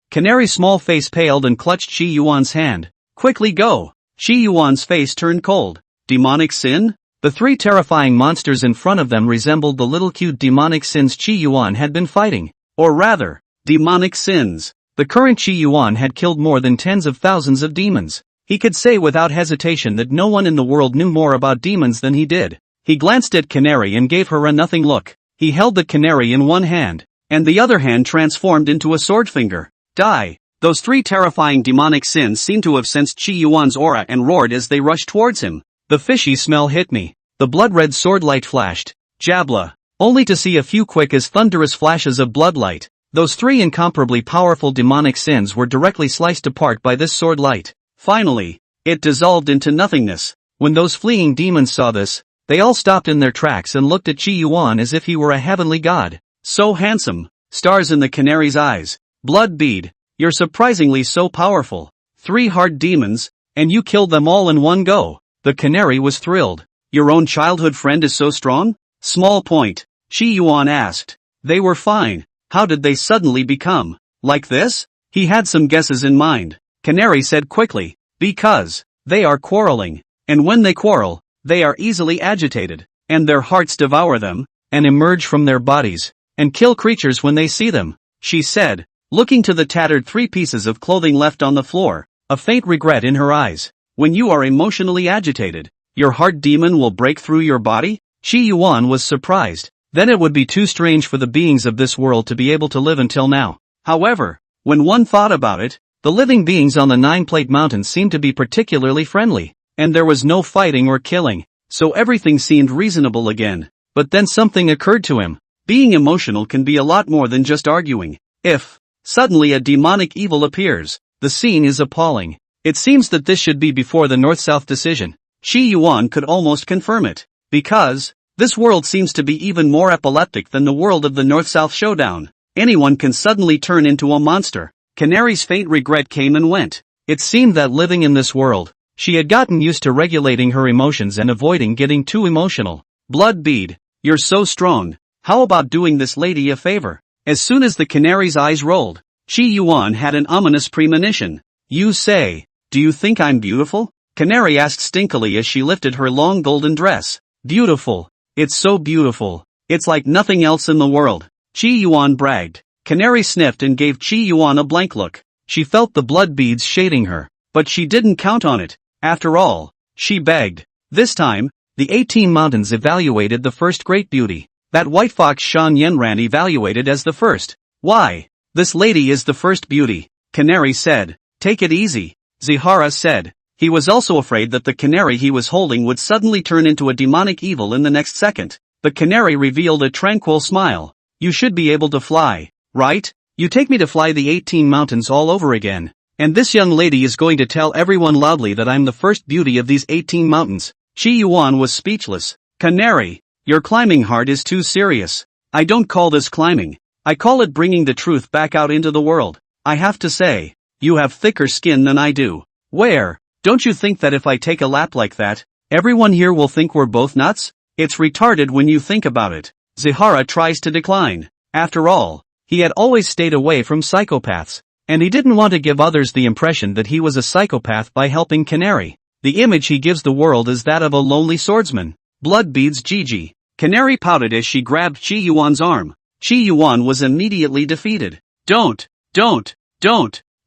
[SPEAKER 1] Canary's small face paled and clutched Chi Yuan's hand. "Quickly go." Chi Yuan's face turned cold. Demonic sin? The 3 terrifying monsters in front of them resembled the little cute demonic sins Chi Yuan had been fighting. Or rather, demonic sins. The current Chi Yuan had killed more than tens of thousands of demons. He could say without hesitation that no one in the world knew more about demons than he did. He glanced at Canary and gave her a nothing look. He held the canary in one hand, and the other hand transformed into a sword finger. "Die." Those 3 terrifying demonic sins seemed to have sensed Chi Yuan's aura and roared as they rushed towards him. The fishy smell hit me. The blood-red sword light flashed. Jabla. only to see a few quick as thunderous flashes of bloodlight. Those 3 incomparably powerful demonic sins were directly sliced apart by this sword light. Finally, it dissolved into nothingness. When those fleeing demons saw this, they all stopped in their tracks and looked at Chi Yuan as if he were a heavenly god. So handsome, stars in the canary's eyes. Blood bead, you're surprisingly so powerful. 3 hard demons, and you killed them all in one go. The canary was thrilled. Your own childhood friend is so strong? Small point, Chi Yuan asked. They were fine. How did they suddenly become like this? He had some guesses in mind. Canary said quickly, because they are quarreling, and when they quarrel, they are easily agitated, and their hearts devour them, and emerge from their bodies, and kill creatures when they see them, she said, looking to the tattered 3 pieces of clothing left on the floor, a faint regret in her eyes. When you are emotionally agitated, your heart demon will break through your body? Chi Yuan was surprised. Then it would be too strange for the beings of this world to be able to live until now. However, when one thought about it, the living beings on the 9-plate mountains seemed to be particularly friendly, and there was no fighting or killing, so everything seemed reasonable again. But then something occurred to him. Being emotional can be a lot more than just arguing. If suddenly a demonic evil appears, the scene is appalling. It seems that this should be before the North-South decision. Chi Yuan could almost confirm it, because this world seems to be even more epileptic than the world of the North-South showdown. Anyone can suddenly turn into a monster. Canary's faint regret came and went. It seemed that living in this world, she had gotten used to regulating her emotions and avoiding getting too emotional. Blood bead, you're so strong. How about doing this lady a favor? As soon as the canary's eyes rolled, Chi Yuan had an ominous premonition. You say, do you think I'm beautiful? Canary asked stinkily as she lifted her long golden dress. Beautiful. It's so beautiful. It's like nothing else in the world. Chi Yuan bragged. Canary sniffed and gave Chi Yuan a blank look. She felt the blood beads shading her, but she didn't count on it. After all, she begged. This time, the 18 mountains evaluated the first great beauty. That white fox Shan Yanran evaluated as the first. Why? This lady is the first beauty, Canary said. Take it easy, Zihara said. He was also afraid that the canary he was holding would suddenly turn into a demonic evil in the next second. The canary revealed a tranquil smile. You should be able to fly, right? You take me to fly the 18 mountains all over again. And this young lady is going to tell everyone loudly that I'm the first beauty of these 18 mountains. Chi Yuan was speechless. Canary, your climbing heart is too serious. I don't call this climbing. I call it bringing the truth back out into the world. I have to say, you have thicker skin than I do. Where? Don't you think that if I take a lap like that, everyone here will think we're both nuts? It's retarded when you think about it. Zihara tries to decline. After all, he had always stayed away from psychopaths, and he didn't want to give others the impression that he was a psychopath by helping Canary. The image he gives the world is that of a lonely swordsman. Blood beads Gigi. Canary pouted as she grabbed Chi Yuan's arm. Chi Yuan was immediately defeated. Don't.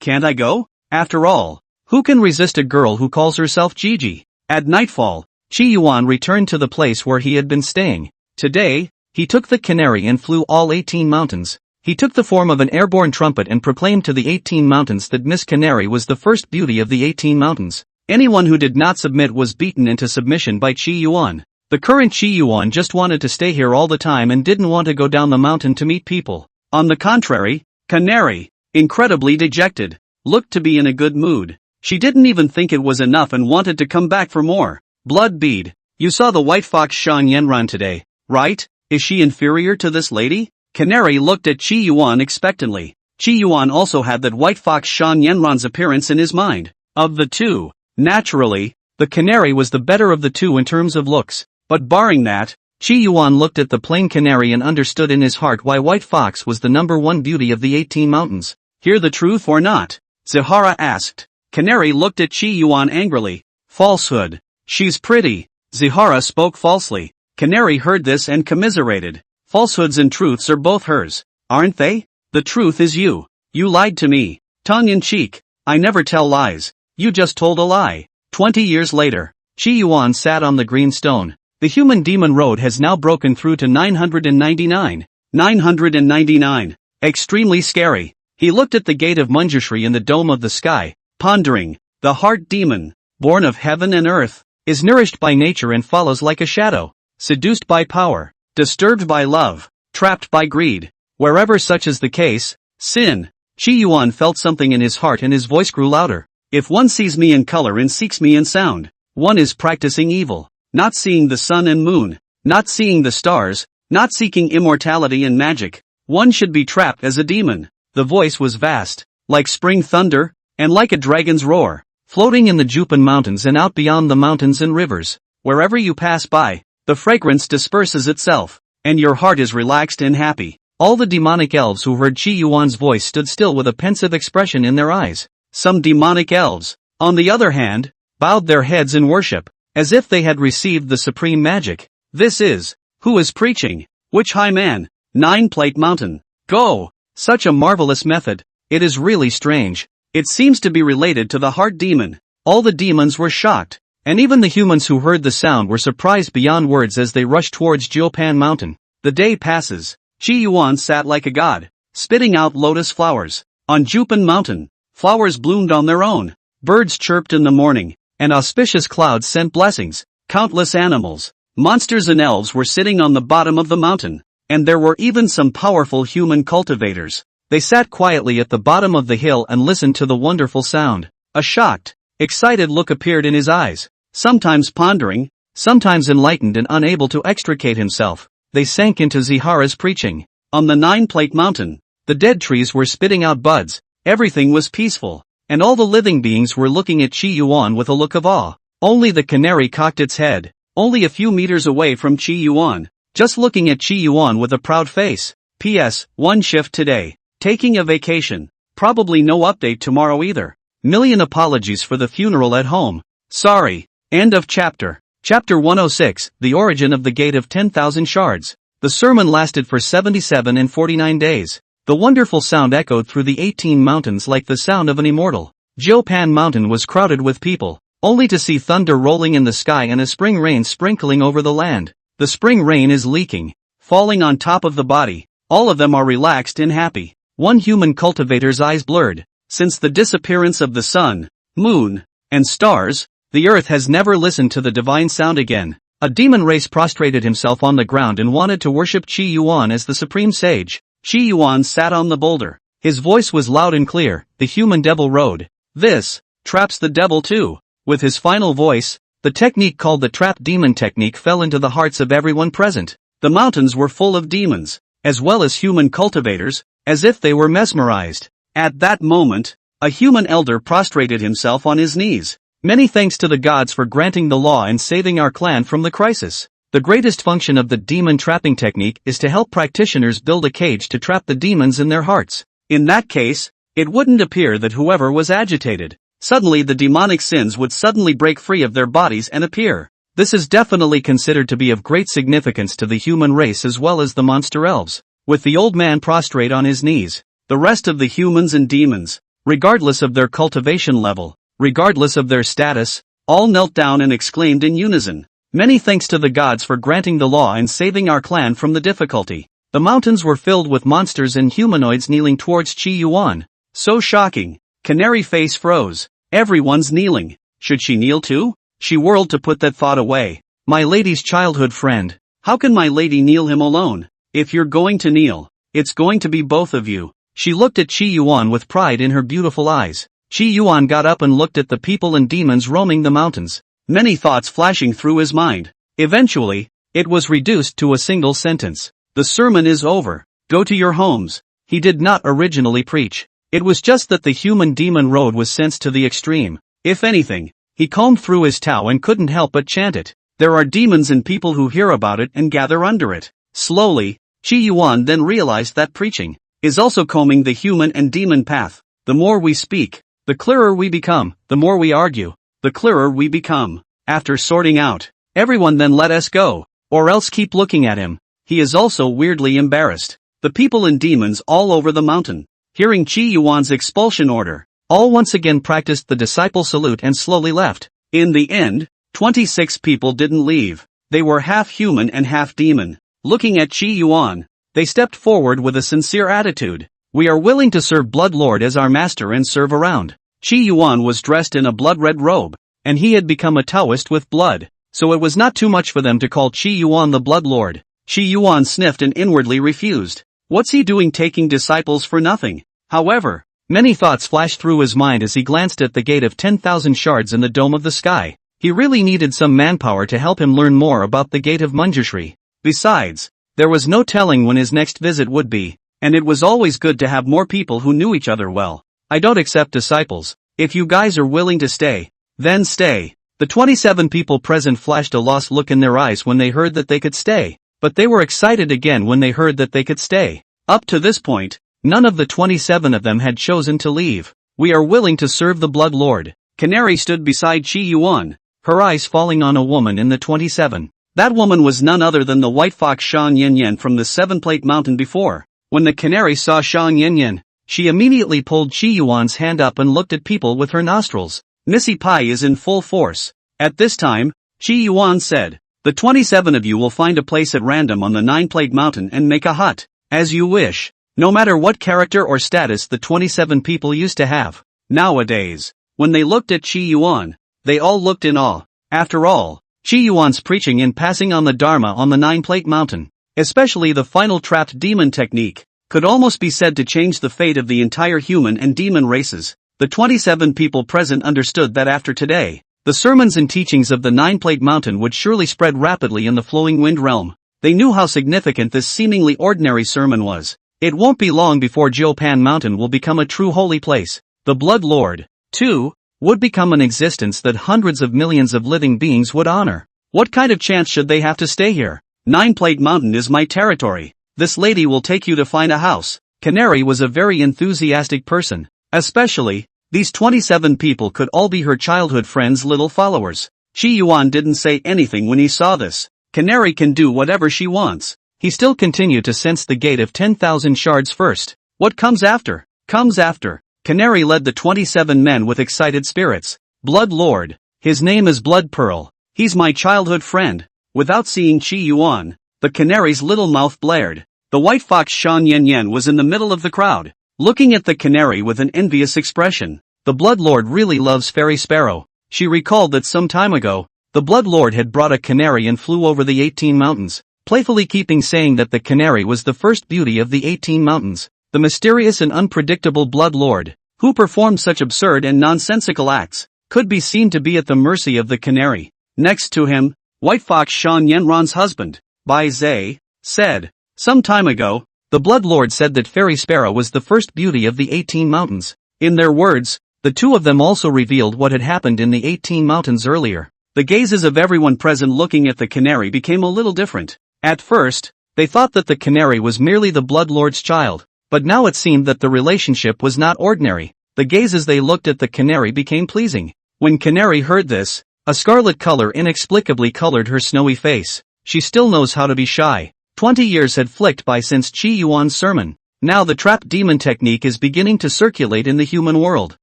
[SPEAKER 1] Can't I go? After all, who can resist a girl who calls herself Gigi? At nightfall, Chi Yuan returned to the place where he had been staying. Today, he took the canary and flew all 18 mountains. He took the form of an airborne trumpet and proclaimed to the 18 mountains that Miss Canary was the first beauty of the 18 mountains. Anyone who did not submit was beaten into submission by Chi Yuan. The current Chi Yuan just wanted to stay here all the time and didn't want to go down the mountain to meet people. On the contrary, Canary, incredibly dejected, looked to be in a good mood. She didn't even think it was enough and wanted to come back for more. Blood bead, you saw the white fox Shan Yanran today, right? Is she inferior to this lady? Canary looked at Chi Yuan expectantly. Chi Yuan also had that white fox Shan Yanran's appearance in his mind. Of the two, naturally, the canary was the better of the two in terms of looks, but barring that, Chi Yuan looked at the plain canary and understood in his heart why White Fox was the #1 beauty of the 18 mountains. Hear the truth or not? Zihara asked. Canary looked at Chi Yuan angrily. Falsehood. She's pretty. Zihara spoke falsely. Canary heard this and commiserated. Falsehoods and truths are both hers, aren't they? The truth is you. You lied to me. Tongue-in-cheek. I never tell lies. You just told a lie. 20 years later, Chi Yuan sat on the green stone. The human demon road has now broken through to 999. 999. Extremely scary. He looked at the gate of Manjushri in the dome of the sky, pondering. The heart demon, born of heaven and earth, is nourished by nature and follows like a shadow, seduced by power, disturbed by love, trapped by greed. Wherever such is the case, sin. Qi Yuan felt something in his heart and his voice grew louder. If one sees me in color and seeks me in sound, one is practicing evil, not seeing the sun and moon, not seeing the stars, not seeking immortality and magic. One should be trapped as a demon. The voice was vast, like spring thunder, and like a dragon's roar, floating in the Jupan Mountains and out beyond the mountains and rivers. Wherever you pass by, the fragrance disperses itself, and your heart is relaxed and happy. All the demonic elves who heard Qi Yuan's voice stood still with a pensive expression in their eyes. Some demonic elves, on the other hand, bowed their heads in worship, as if they had received the supreme magic. This is, who is preaching? Which high man? 9-plate mountain. Go! Such a marvelous method. It is really strange. It seems to be related to the heart demon. All the demons were shocked, and even the humans who heard the sound were surprised beyond words as they rushed towards Jupan Mountain. The day passes. Qi Yuan sat like a god, spitting out lotus flowers. On Jupan Mountain, flowers bloomed on their own, birds chirped in the morning, and auspicious clouds sent blessings. Countless animals, monsters and elves were sitting on the bottom of the mountain, and there were even some powerful human cultivators. They sat quietly at the bottom of the hill and listened to the wonderful sound. A shocked, excited look appeared in his eyes, sometimes pondering, sometimes enlightened and unable to extricate himself. They sank into Zihara's preaching. On the 9-plate mountain, the dead trees were spitting out buds, everything was peaceful, and all the living beings were looking at Qi Yuan with a look of awe. Only the canary cocked its head, only a few meters away from Qi Yuan, just looking at Qi Yuan with a proud face. P.S. One shift today. Taking a vacation. Probably no update tomorrow either. Million apologies for the funeral at home. Sorry. End of chapter. Chapter 106, The Origin of the Gate of 10,000 Shards. The sermon lasted for 77 and 49 days. The wonderful sound echoed through the 18 mountains like the sound of an immortal. Jupan Mountain was crowded with people, only to see thunder rolling in the sky and a spring rain sprinkling over the land. The spring rain is leaking, falling on top of the body. All of them are relaxed and happy. One human cultivator's eyes blurred. Since the disappearance of the sun, moon, and stars, the earth has never listened to the divine sound again. A demon race prostrated himself on the ground and wanted to worship Qi Yuan as the supreme sage. Qi Yuan sat on the boulder. His voice was loud and clear. The human devil rode. This traps the devil too. With his final voice, the technique called the trap demon technique fell into the hearts of everyone present. The mountains were full of demons, as well as human cultivators, as if they were mesmerized. At that moment, a human elder prostrated himself on his knees. Many thanks to the gods for granting the law and saving our clan from the crisis. The greatest function of the demon trapping technique is to help practitioners build a cage to trap the demons in their hearts. In that case, it wouldn't appear that whoever was agitated, suddenly the demonic sins would suddenly break free of their bodies and appear. This is definitely considered to be of great significance to the human race as well as the monster elves. With the old man prostrate on his knees, the rest of the humans and demons, regardless of their cultivation level, regardless of their status, all knelt down and exclaimed in unison, "Many thanks to the gods for granting the law and saving our clan from the difficulty." The mountains were filled with monsters and humanoids kneeling towards Qi Yuan. So shocking. Canary Face froze. Everyone's kneeling. Should she kneel too? She whirled to put that thought away. My lady's childhood friend. How can my lady kneel him alone? If you're going to kneel, it's going to be both of you. She looked at Qi Yuan with pride in her beautiful eyes. Qi Yuan got up and looked at the people and demons roaming the mountains, many thoughts flashing through his mind. Eventually, it was reduced to a single sentence. The sermon is over. Go to your homes. He did not originally preach. It was just that the human demon road was sensed to the extreme. If anything, he combed through his Tao and couldn't help but chant it. There are demons and people who hear about it and gather under it. Slowly, Qi Yuan then realized that preaching is also combing the human and demon path. The more we speak, the clearer we become. The more we argue, the clearer we become. After sorting out, everyone then let us go, or else keep looking at him. He is also weirdly embarrassed. The people and demons all over the mountain, hearing Qi Yuan's expulsion order, all once again practiced the disciple salute and slowly left. In the end, 26 people didn't leave. They were half human and half demon. Looking at Qi Yuan, they stepped forward with a sincere attitude. We are willing to serve Blood Lord as our master and serve around. Qi Yuan was dressed in a blood-red robe, and he had become a Taoist with blood, so it was not too much for them to call Qi Yuan the Blood Lord. Qi Yuan sniffed and inwardly refused. What's he doing taking disciples for nothing? However, many thoughts flashed through his mind as he glanced at the gate of 10,000 shards in the dome of the sky. He really needed some manpower to help him learn more about the gate of Manjushri. Besides, there was no telling when his next visit would be, and it was always good to have more people who knew each other well. I don't accept disciples. If you guys are willing to stay, then stay. The 27 people present flashed a lost look in their eyes when they heard that they could stay, but they were excited again when they heard that they could stay. Up to this point, none of the 27 of them had chosen to leave. We are willing to serve the Blood Lord. Canary stood beside Qi Yuan, her eyes falling on a woman in the 27. That woman was none other than the white fox Shan Yanyan from the Seven-Plate Mountain before. When the canary saw Shan Yanyan, she immediately pulled Qi Yuan's hand up and looked at people with her nostrils. Missy Pie is in full force. At this time, Qi Yuan said, the 27 of you will find a place at random on the 9-Plate Mountain and make a hut, as you wish. No matter what character or status the 27 people used to have. Nowadays, when they looked at Qi Yuan, they all looked in awe. After all, Qi Yuan's preaching and passing on the Dharma on the 9-Plate Mountain, especially the final trapped demon technique, could almost be said to change the fate of the entire human and demon races. The 27 people present understood that after today, the sermons and teachings of the 9-Plate Mountain would surely spread rapidly in the flowing wind realm. They knew how significant this seemingly ordinary sermon was. It won't be long before Jiupan Mountain will become a true holy place. The Blood Lord, too, would become an existence that hundreds of millions of living beings would honor. What kind of chance should they have to stay here? 9-Plate Mountain is my territory. This lady will take you to find a house. Canary was a very enthusiastic person. Especially, these 27 people could all be her childhood friends' little followers. Qi Yuan didn't say anything when he saw this. Canary can do whatever she wants. He still continued to sense the gate of 10,000 shards first. What comes after? Comes after. Canary led the 27 men with excited spirits. Blood Lord. His name is Blood Pearl. He's my childhood friend. Without seeing Qi Yuan, the canary's little mouth blared. The white fox Shan Yanyan was in the middle of the crowd, looking at the canary with an envious expression. The Blood Lord really loves Fairy Sparrow. She recalled that some time ago, the Blood Lord had brought a canary and flew over the 18 mountains, playfully keeping saying that the canary was the first beauty of the 18 mountains. The mysterious and unpredictable Blood Lord, who performed such absurd and nonsensical acts, could be seen to be at the mercy of the canary. Next to him, White Fox Shan Yanran's husband, Bai Zhe, said, some time ago, the Blood Lord said that Fairy Sparrow was the first beauty of the 18 mountains. In their words, the two of them also revealed what had happened in the 18 mountains earlier. The gazes of everyone present looking at the canary became a little different. At first, they thought that the canary was merely the Blood Lord's child, but now it seemed that the relationship was not ordinary. The gazes they looked at the canary became pleasing. When Canary heard this, a scarlet color inexplicably colored her snowy face. She still knows how to be shy. 20 years had flicked by since Qi Yuan's sermon. Now the trap demon technique is beginning to circulate in the human world.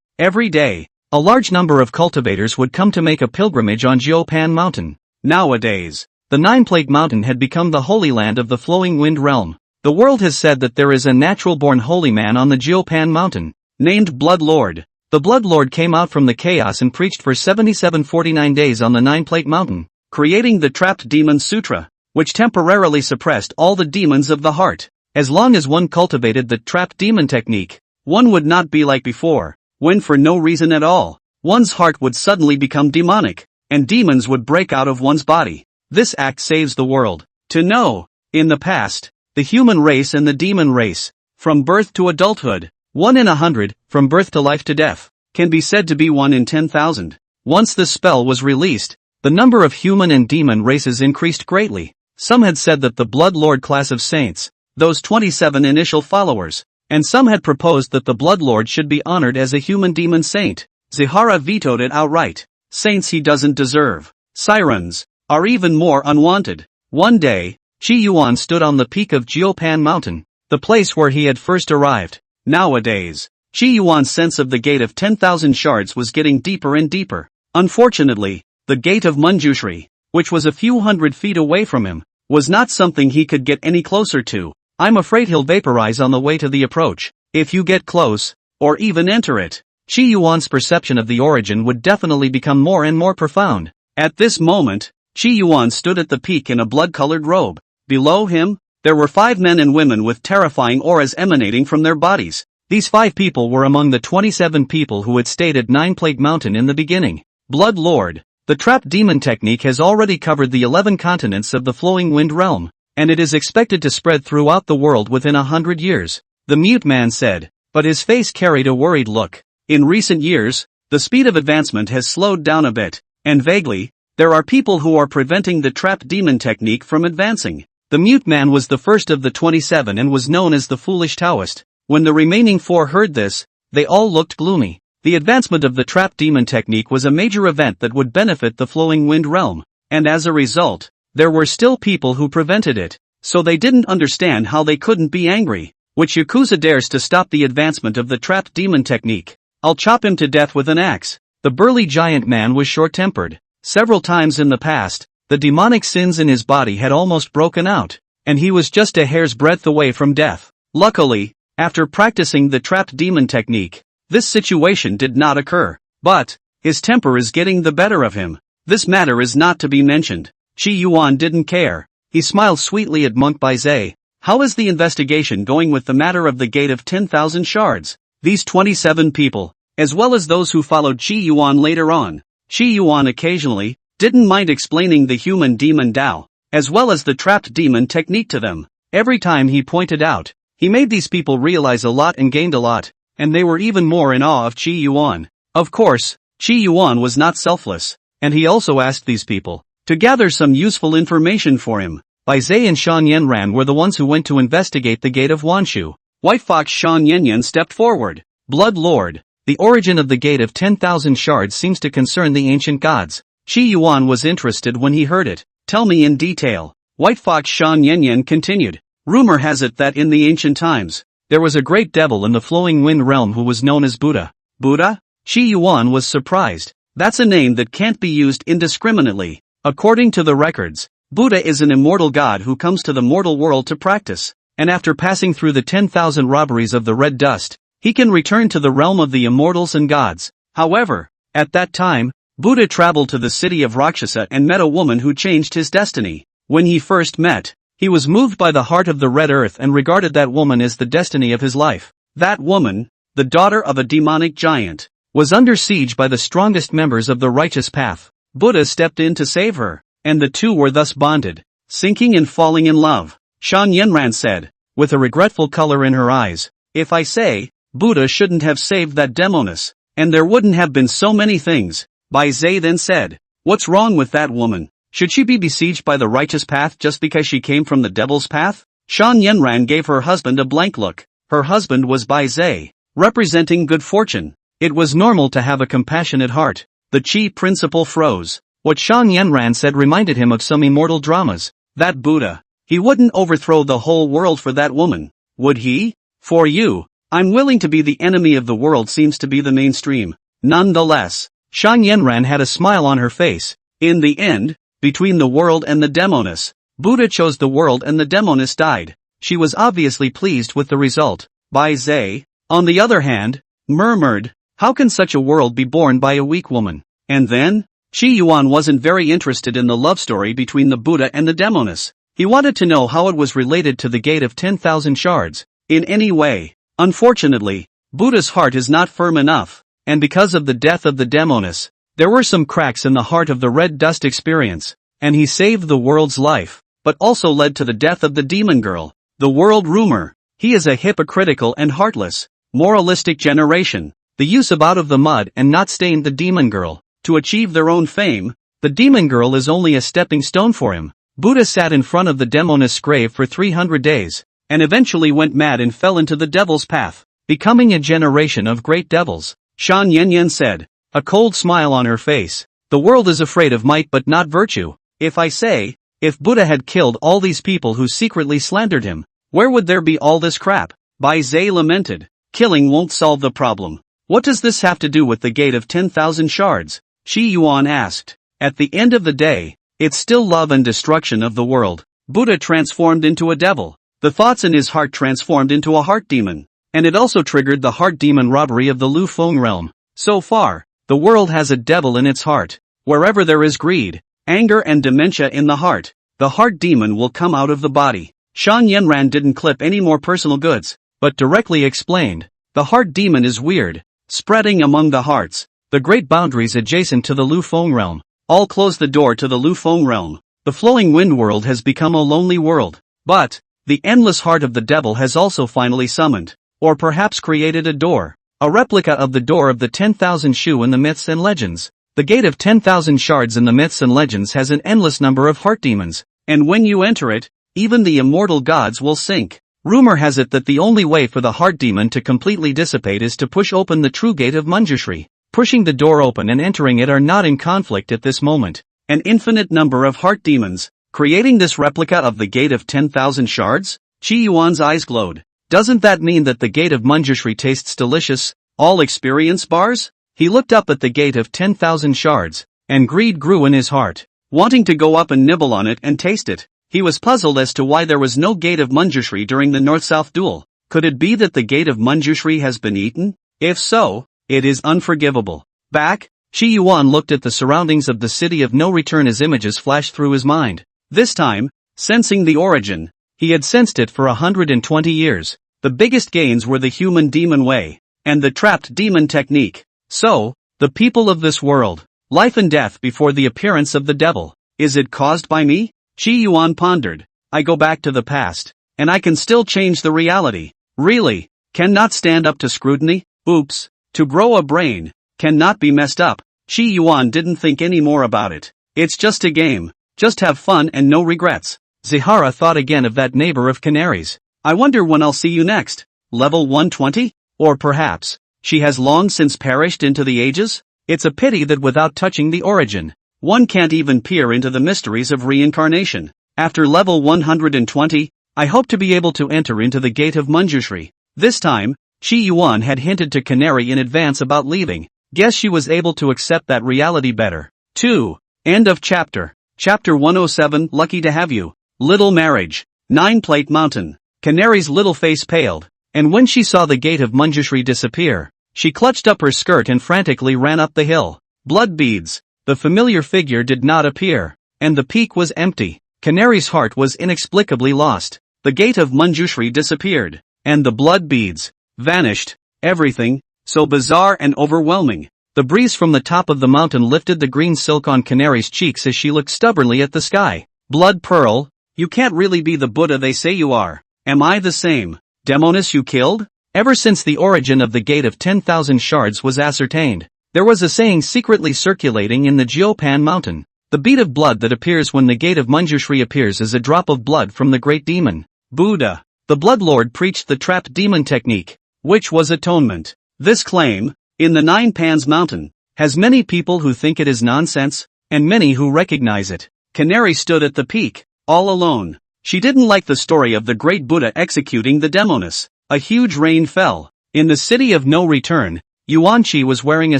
[SPEAKER 1] Every day, a large number of cultivators would come to make a pilgrimage on Jiupan Mountain. Nowadays, the 9-Plate Mountain had become the holy land of the flowing wind realm. The world has said that there is a natural-born holy man on the Jiupan Mountain, named Blood Lord. The Blood Lord came out from the chaos and preached for 49 days on the 9-Plate Mountain, creating the Trapped Demon Sutra, which temporarily suppressed all the demons of the heart. As long as one cultivated the trapped demon technique, one would not be like before, when for no reason at all, one's heart would suddenly become demonic, and demons would break out of one's body. This act saves the world. To know, in the past, the human race and the demon race, from birth to adulthood, 1 in 100, from birth to life to death, can be said to be 1 in 10,000. Once this spell was released, the number of human and demon races increased greatly. Some had said that the Blood Lord class of saints, those 27 initial followers, and some had proposed that the Blood Lord should be honored as a human demon saint. Zihara vetoed it outright. Saints he doesn't deserve. Sirens are even more unwanted. One day, Qi Yuan stood on the peak of Jiupan Mountain, the place where he had first arrived. Nowadays, Qi Yuan's sense of the gate of 10,000 shards was getting deeper and deeper. Unfortunately, the gate of Manjushri, which was a few hundred feet away from him, was not something he could get any closer to. I'm afraid he'll vaporize on the way to the approach. If you get close, or even enter it, Qi Yuan's perception of the origin would definitely become more and more profound. At this moment, Qi Yuan stood at the peak in a blood-colored robe. Below him, there were 5 men and women with terrifying auras emanating from their bodies. These 5 people were among the 27 people who had stayed at 9 Plague Mountain in the beginning. Blood Lord. The trap demon technique has already covered the 11 continents of the flowing wind realm, and it is expected to spread throughout the world within 100 years, the mute man said, but his face carried a worried look. In recent years, the speed of advancement has slowed down a bit, and vaguely, there are people who are preventing the trap demon technique from advancing. The mute man was the first of the 27 and was known as the foolish Taoist. When the remaining 4 heard this, they all looked gloomy. The advancement of the trap demon technique was a major event that would benefit the flowing wind realm, and as a result, there were still people who prevented it, so they didn't understand how they couldn't be angry. Which Yakuza dares to stop the advancement of the trap demon technique? I'll chop him to death with an axe. The burly giant man was short-tempered. Several times in the past, the demonic sins in his body had almost broken out, and he was just a hair's breadth away from death. Luckily, after practicing the trap demon technique, this situation did not occur. But, his temper is getting the better of him. This matter is not to be mentioned. Qi Yuan didn't care. He smiled sweetly at Monk Baizhe. How is the investigation going with the matter of the Gate of 10,000 Shards? These 27 people, as well as those who followed Qi Yuan later on. Qi Yuan occasionally didn't mind explaining the human demon Dao, as well as the trapped demon technique to them. Every time he pointed out, he made these people realize a lot and gained a lot, and they were even more in awe of Qi Yuan. Of course, Qi Yuan was not selfless, and he also asked these people to gather some useful information for him. Bai Zhe and Shan Yanran were the ones who went to investigate the Gate of Wanshu. White Fox Shan Yanyan stepped forward. Blood Lord. The origin of the Gate of 10,000 Shards seems to concern the ancient gods. Qi Yuan was interested when he heard it. Tell me in detail. White Fox Shan Yanyan continued. Rumor has it that in the ancient times, there was a great devil in the flowing wind realm who was known as Buddha. Buddha? Qi Yuan was surprised. That's a name that can't be used indiscriminately. According to the records, Buddha is an immortal god who comes to the mortal world to practice, and after passing through the 10,000 robberies of the red dust, he can return to the realm of the immortals and gods. However, at that time, Buddha traveled to the city of Rakshasa and met a woman who changed his destiny. When he first met, he was moved by the heart of the red earth and regarded that woman as the destiny of his life. That woman, the daughter of a demonic giant, was under siege by the strongest members of the righteous path. Buddha stepped in to save her, and the two were thus bonded, sinking and falling in love. Shan Yanran said, with a regretful color in her eyes, if I say, Buddha shouldn't have saved that demoness, and there wouldn't have been so many things. Bai Zhe then said, what's wrong with that woman? Should she be besieged by the righteous path just because she came from the devil's path? Shan Yanran gave her husband a blank look. Her husband was Bai Zhe, representing good fortune. It was normal to have a compassionate heart. The Qi principal froze. What Shan Yanran said reminded him of some immortal dramas. That Buddha, he wouldn't overthrow the whole world for that woman, would he? For you, I'm willing to be the enemy of the world seems to be the mainstream. Nonetheless, Shan Yanran had a smile on her face. In the end, between the world and the demoness, Buddha chose the world and the demoness died. She was obviously pleased with the result. Bai Zhe, on the other hand, murmured, how can such a world be born by a weak woman? And then, Qi Yuan wasn't very interested in the love story between the Buddha and the demoness. He wanted to know how it was related to the Gate of 10,000 Shards, in any way. Unfortunately, Buddha's heart is not firm enough, and because of the death of the demoness, there were some cracks in the heart of the red dust experience, and he saved the world's life, but also led to the death of the demon girl. The world rumor, he is a hypocritical and heartless, moralistic generation. The use of out of the mud and not stained the demon girl, to achieve their own fame, the demon girl is only a stepping stone for him. Buddha sat in front of the demoness' grave for 300 days, and eventually went mad and fell into the devil's path, becoming a generation of great devils. Shan Yanyan said, a cold smile on her face, the world is afraid of might but not virtue. If I say, if Buddha had killed all these people who secretly slandered him, where would there be all this crap? Bai Zhe lamented, killing won't solve the problem. What does this have to do with the Gate of 10,000 Shards? Qi Yuan asked. At the end of the day, it's still love and destruction of the world. Buddha transformed into a devil. The thoughts in his heart transformed into a heart demon. And it also triggered the heart demon robbery of the Lu Feng realm. So far, the world has a devil in its heart. Wherever there is greed, anger and dementia in the heart, the heart demon will come out of the body. Shan Yenran didn't clip any more personal goods, but directly explained, the heart demon is weird, spreading among the hearts, the great boundaries adjacent to the Lu Feng realm. All close the door to the Lu Feng realm. The flowing wind world has become a lonely world. But, the endless heart of the devil has also finally summoned, or perhaps created a door. A replica of the door of the 10,000 Shu in the myths and legends. The gate of 10,000 shards in the myths and legends has an endless number of heart demons, and when you enter it, even the immortal gods will sink. Rumor has it that the only way for the heart demon to completely dissipate is to push open the true gate of Manjushri. Pushing the door open and entering it are not in conflict at this moment. An infinite number of heart demons, creating this replica of the gate of 10,000 shards? Qi Yuan's eyes glowed. Doesn't that mean that the gate of Manjushri tastes delicious? All experience bars? He looked up at the gate of 10,000 shards, and greed grew in his heart, wanting to go up and nibble on it and taste it. He was puzzled as to why there was no gate of Manjushri during the North-South duel. Could it be that the gate of Manjushri has been eaten? If so, it is unforgivable. Back, Qi Yuan looked at the surroundings of the city of no return as images flashed through his mind. This time, sensing the origin, he had sensed it for 120 years. The biggest gains were the human demon way, and the trapped demon technique. So, the people of this world, life and death before the appearance of the devil. Is it caused by me? Qi Yuan pondered. I go back to the past, and I can still change the reality. Really? Cannot stand up to scrutiny? Oops. To grow a brain, cannot be messed up. Qi Yuan didn't think any more about it. It's just a game. Just have fun and no regrets. Zihara thought again of that neighbor of canaries. I wonder when I'll see you next. Level 120? Or perhaps, she has long since perished into the ages? It's a pity that without touching the origin, one can't even peer into the mysteries of reincarnation. After level 120, I hope to be able to enter into the gate of Manjushri. This time, Qi Yuan had hinted to Canary in advance about leaving. Guess she was able to accept that reality better. 2. End of chapter. Chapter 107. Lucky to have you. Little marriage. 9 Plate Mountain. Canary's little face paled, and when she saw the gate of Manjushri disappear, she clutched up her skirt and frantically ran up the hill. Blood beads. The familiar figure did not appear, and the peak was empty. Canary's heart was inexplicably lost. The gate of Manjushri disappeared, and the blood beads vanished. Everything, so bizarre and overwhelming. The breeze from the top of the mountain lifted the green silk on Canary's cheeks as she looked stubbornly at the sky. Blood pearl, you can't really be the Buddha they say you are. Am I the same demoness you killed? Ever since the origin of the gate of 10,000 shards was ascertained, there was a saying secretly circulating in the Jiupan mountain. The bead of blood that appears when the gate of Manjushri appears is a drop of blood from the great demon, Buddha. The Blood Lord preached the trapped demon technique, which was atonement. This claim, in the Nine Pans mountain, has many people who think it is nonsense, and many who recognize it. Canary stood at the peak, all alone. She didn't like the story of the great Buddha executing the demoness. A huge rain fell. In the city of no return, Yuanqi was wearing a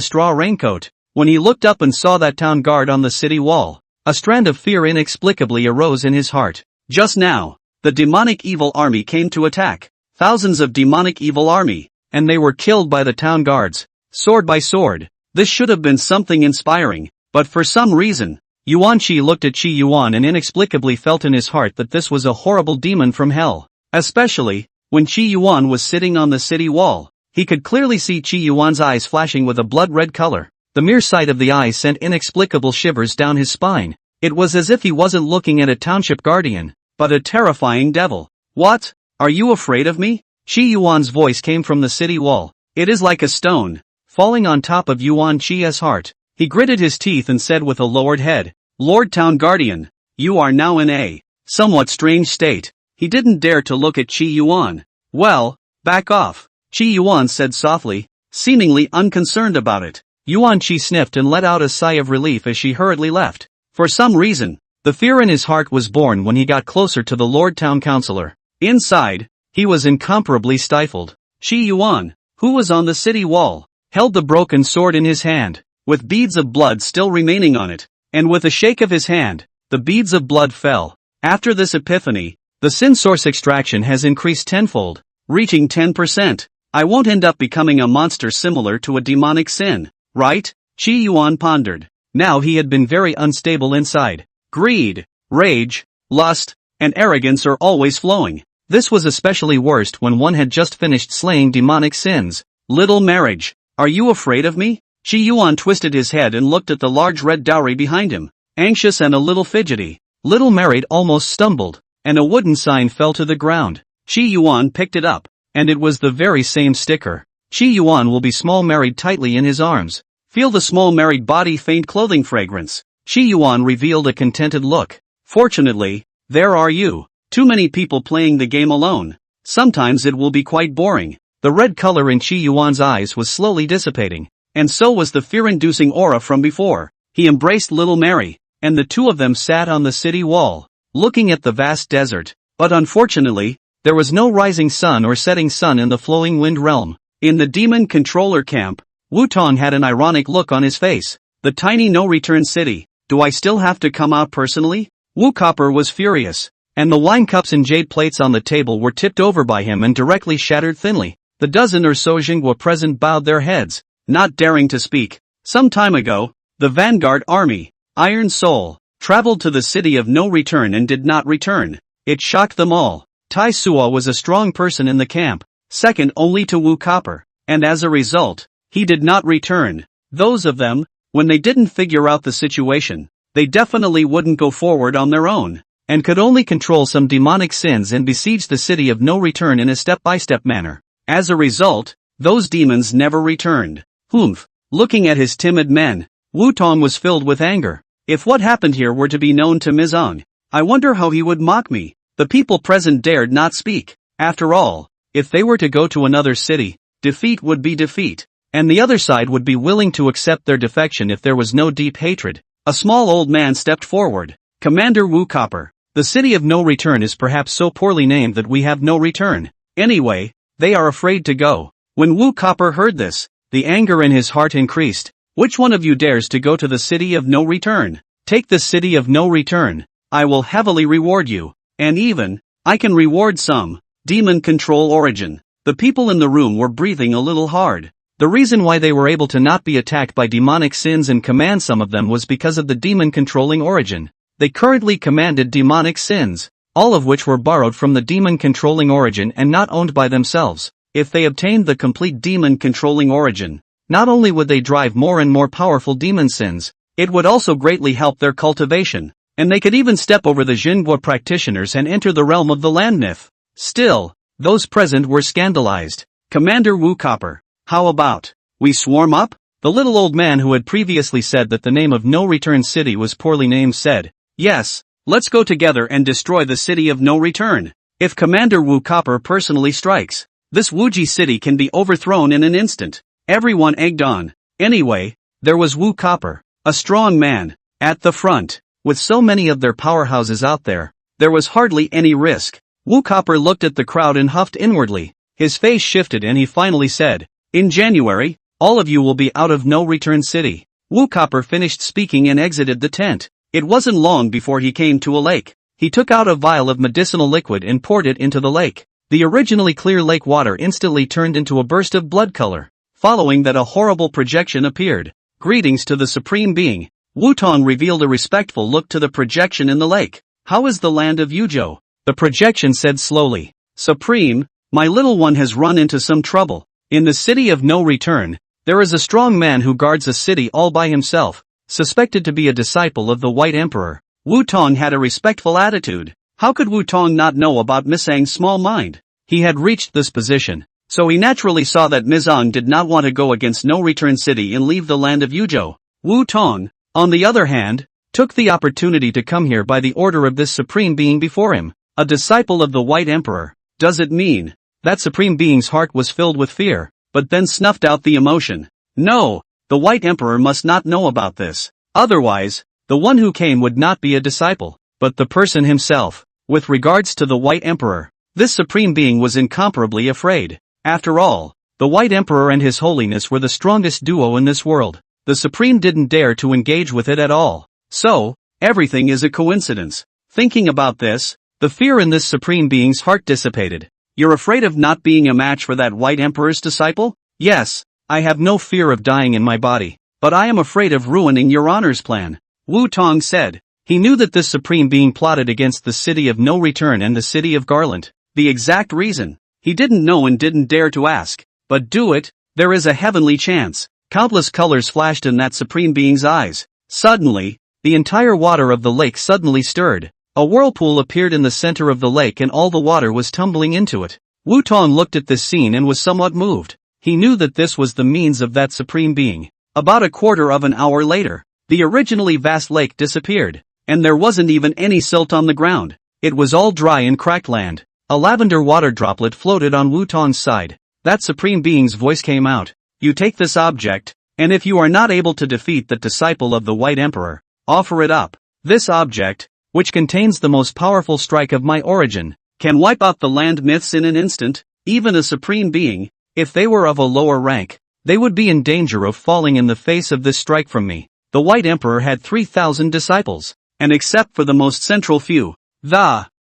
[SPEAKER 1] straw raincoat. When he looked up and saw that town guard on the city wall, a strand of fear inexplicably arose in his heart. Just now, the demonic evil army came to attack. Thousands of demonic evil army, and they were killed by the town guards, sword by sword. This should have been something inspiring, but for some reason, Yuanqi looked at Qi Yuan and inexplicably felt in his heart that this was a horrible demon from hell. Especially, when Qi Yuan was sitting on the city wall, he could clearly see Qi Yuan's eyes flashing with a blood-red color. The mere sight of the eyes sent inexplicable shivers down his spine. It was as if he wasn't looking at a township guardian, but a terrifying devil. What? Are you afraid of me? Qi Yuan's voice came from the city wall. It is like a stone, falling on top of Yuan Qi's heart. He gritted his teeth and said with a lowered head, Lord Town Guardian, you are now in a somewhat strange state. He didn't dare to look at Qi Yuan. Well, back off, Qi Yuan said softly, seemingly unconcerned about it. Yuan Qi sniffed and let out a sigh of relief as she hurriedly left. For some reason, the fear in his heart was born when he got closer to the Lord Town Councillor. Inside, he was incomparably stifled. Qi Yuan, who was on the city wall, held the broken sword in his hand, with beads of blood still remaining on it, and with a shake of his hand, the beads of blood fell. After this epiphany, the sin source extraction has increased tenfold, reaching 10%. I won't end up becoming a monster similar to a demonic sin, right? Qi Yuan pondered. Now he had been very unstable inside. Greed, rage, lust, and arrogance are always flowing. This was especially worst when one had just finished slaying demonic sins. Little marriage, are you afraid of me? Chi Yuan twisted his head and looked at the large red dowry behind him, anxious and a little fidgety. Little married almost stumbled, and a wooden sign fell to the ground. Chi Yuan picked it up, and it was the very same sticker. Chi Yuan will be small married tightly in his arms. Feel the small married body faint clothing fragrance. Chi Yuan revealed a contented look. Fortunately, there are you. Too many people playing the game alone. Sometimes it will be quite boring. The red color in Chi Yuan's eyes was slowly dissipating, and so was the fear-inducing aura from before. He embraced little Mary, and the two of them sat on the city wall, looking at the vast desert. But unfortunately, there was no rising sun or setting sun in the flowing wind realm. In the demon controller camp, Wu Tong had an ironic look on his face. The tiny no-return city, do I still have to come out personally? Wu Copper was furious, and the wine cups and jade plates on the table were tipped over by him and directly shattered thinly. The dozen or so Jingwa present bowed their heads, not daring to speak. Some time ago, the vanguard army, Iron Soul, traveled to the city of no return and did not return. It shocked them all. Tai Sua was a strong person in the camp, second only to Wu Copper, and as a result, he did not return. Those of them, when they didn't figure out the situation, they definitely wouldn't go forward on their own, and could only control some demonic sins and besiege the city of no return in a step-by-step manner. As a result, those demons never returned. Humph. Looking at his timid men, Wu Tong was filled with anger. If what happened here were to be known to Mizong, I wonder how he would mock me. The people present dared not speak. After all, if they were to go to another city, defeat would be defeat, and the other side would be willing to accept their defection if there was no deep hatred. A small old man stepped forward. Commander Wu Copper, the city of no return is perhaps so poorly named that we have no return. Anyway, they are afraid to go. When Wu Copper heard this, the anger in his heart increased. Which one of you dares to go to the city of no return? Take the city of no return. I will heavily reward you. And even, I can reward some. Demon control origin. The people in the room were breathing a little hard. The reason why they were able to not be attacked by demonic sins and command some of them was because of the demon controlling origin. They currently commanded demonic sins, all of which were borrowed from the demon controlling origin and not owned by themselves. If they obtained the complete demon controlling origin, not only would they drive more and more powerful demon sins, it would also greatly help their cultivation, and they could even step over the Jingwa practitioners and enter the realm of the Landnith. Still, those present were scandalized. Commander Wu Copper, how about we swarm up? The little old man who had previously said that the name of No Return City was poorly named said, yes, let's go together and destroy the city of no return. If Commander Wu Copper personally strikes, this Wuji city can be overthrown in an instant. Everyone egged on. Anyway, there was Wu Copper, a strong man, at the front. With so many of their powerhouses out there was hardly any risk. Wu Copper looked at the crowd and huffed inwardly. His face shifted and he finally said, in January, all of you will be out of no return city. Wu Copper finished speaking and exited the tent. It wasn't long before he came to a lake. He took out a vial of medicinal liquid and poured it into the lake. The originally clear lake water instantly turned into a burst of blood color. Following that, a horrible projection appeared. Greetings to the Supreme Being. Wu Tong revealed a respectful look to the projection in the lake. How is the land of Yuzhou? The projection said slowly. Supreme, my little one has run into some trouble. In the city of no return, there is a strong man who guards a city all by himself, suspected to be a disciple of the White Emperor. Wu Tong had a respectful attitude. How could Wu Tong not know about Mizang's small mind? He had reached this position, so he naturally saw that Mizang did not want to go against no return city and leave the land of Yuzhou. Wu Tong, on the other hand, took the opportunity to come here by the order of this Supreme Being before him, a disciple of the White Emperor. Does it mean that Supreme Being's heart was filled with fear, but then snuffed out the emotion? No, the White Emperor must not know about this. Otherwise, the one who came would not be a disciple, but the person himself. With regards to the White Emperor, this Supreme Being was incomparably afraid. After all, the White Emperor and His Holiness were the strongest duo in this world. The Supreme didn't dare to engage with it at all. So, everything is a coincidence. Thinking about this, the fear in this Supreme Being's heart dissipated. You're afraid of not being a match for that White Emperor's disciple? Yes, I have no fear of dying in my body, but I am afraid of ruining your honor's plan. Wu Tong said. He knew that this supreme being plotted against the city of no return and the city of Garland. The exact reason, he didn't know and didn't dare to ask. But do it, there is a heavenly chance. Countless colors flashed in that supreme being's eyes. Suddenly, the entire water of the lake suddenly stirred. A whirlpool appeared in the center of the lake and all the water was tumbling into it. Wu Tong looked at this scene and was somewhat moved. He knew that this was the means of that supreme being. About a quarter of an hour later, the originally vast lake disappeared, and there wasn't even any silt on the ground. It was all dry and cracked land. A lavender water droplet floated on Wu Tong's side. That supreme being's voice came out. You take this object, and if you are not able to defeat that disciple of the White Emperor, offer it up. This object, which contains the most powerful strike of my origin, can wipe out the land myths in an instant. Even a supreme being, if they were of a lower rank, they would be in danger of falling in the face of this strike from me. The White Emperor had 3,000 disciples, and except for the most central few,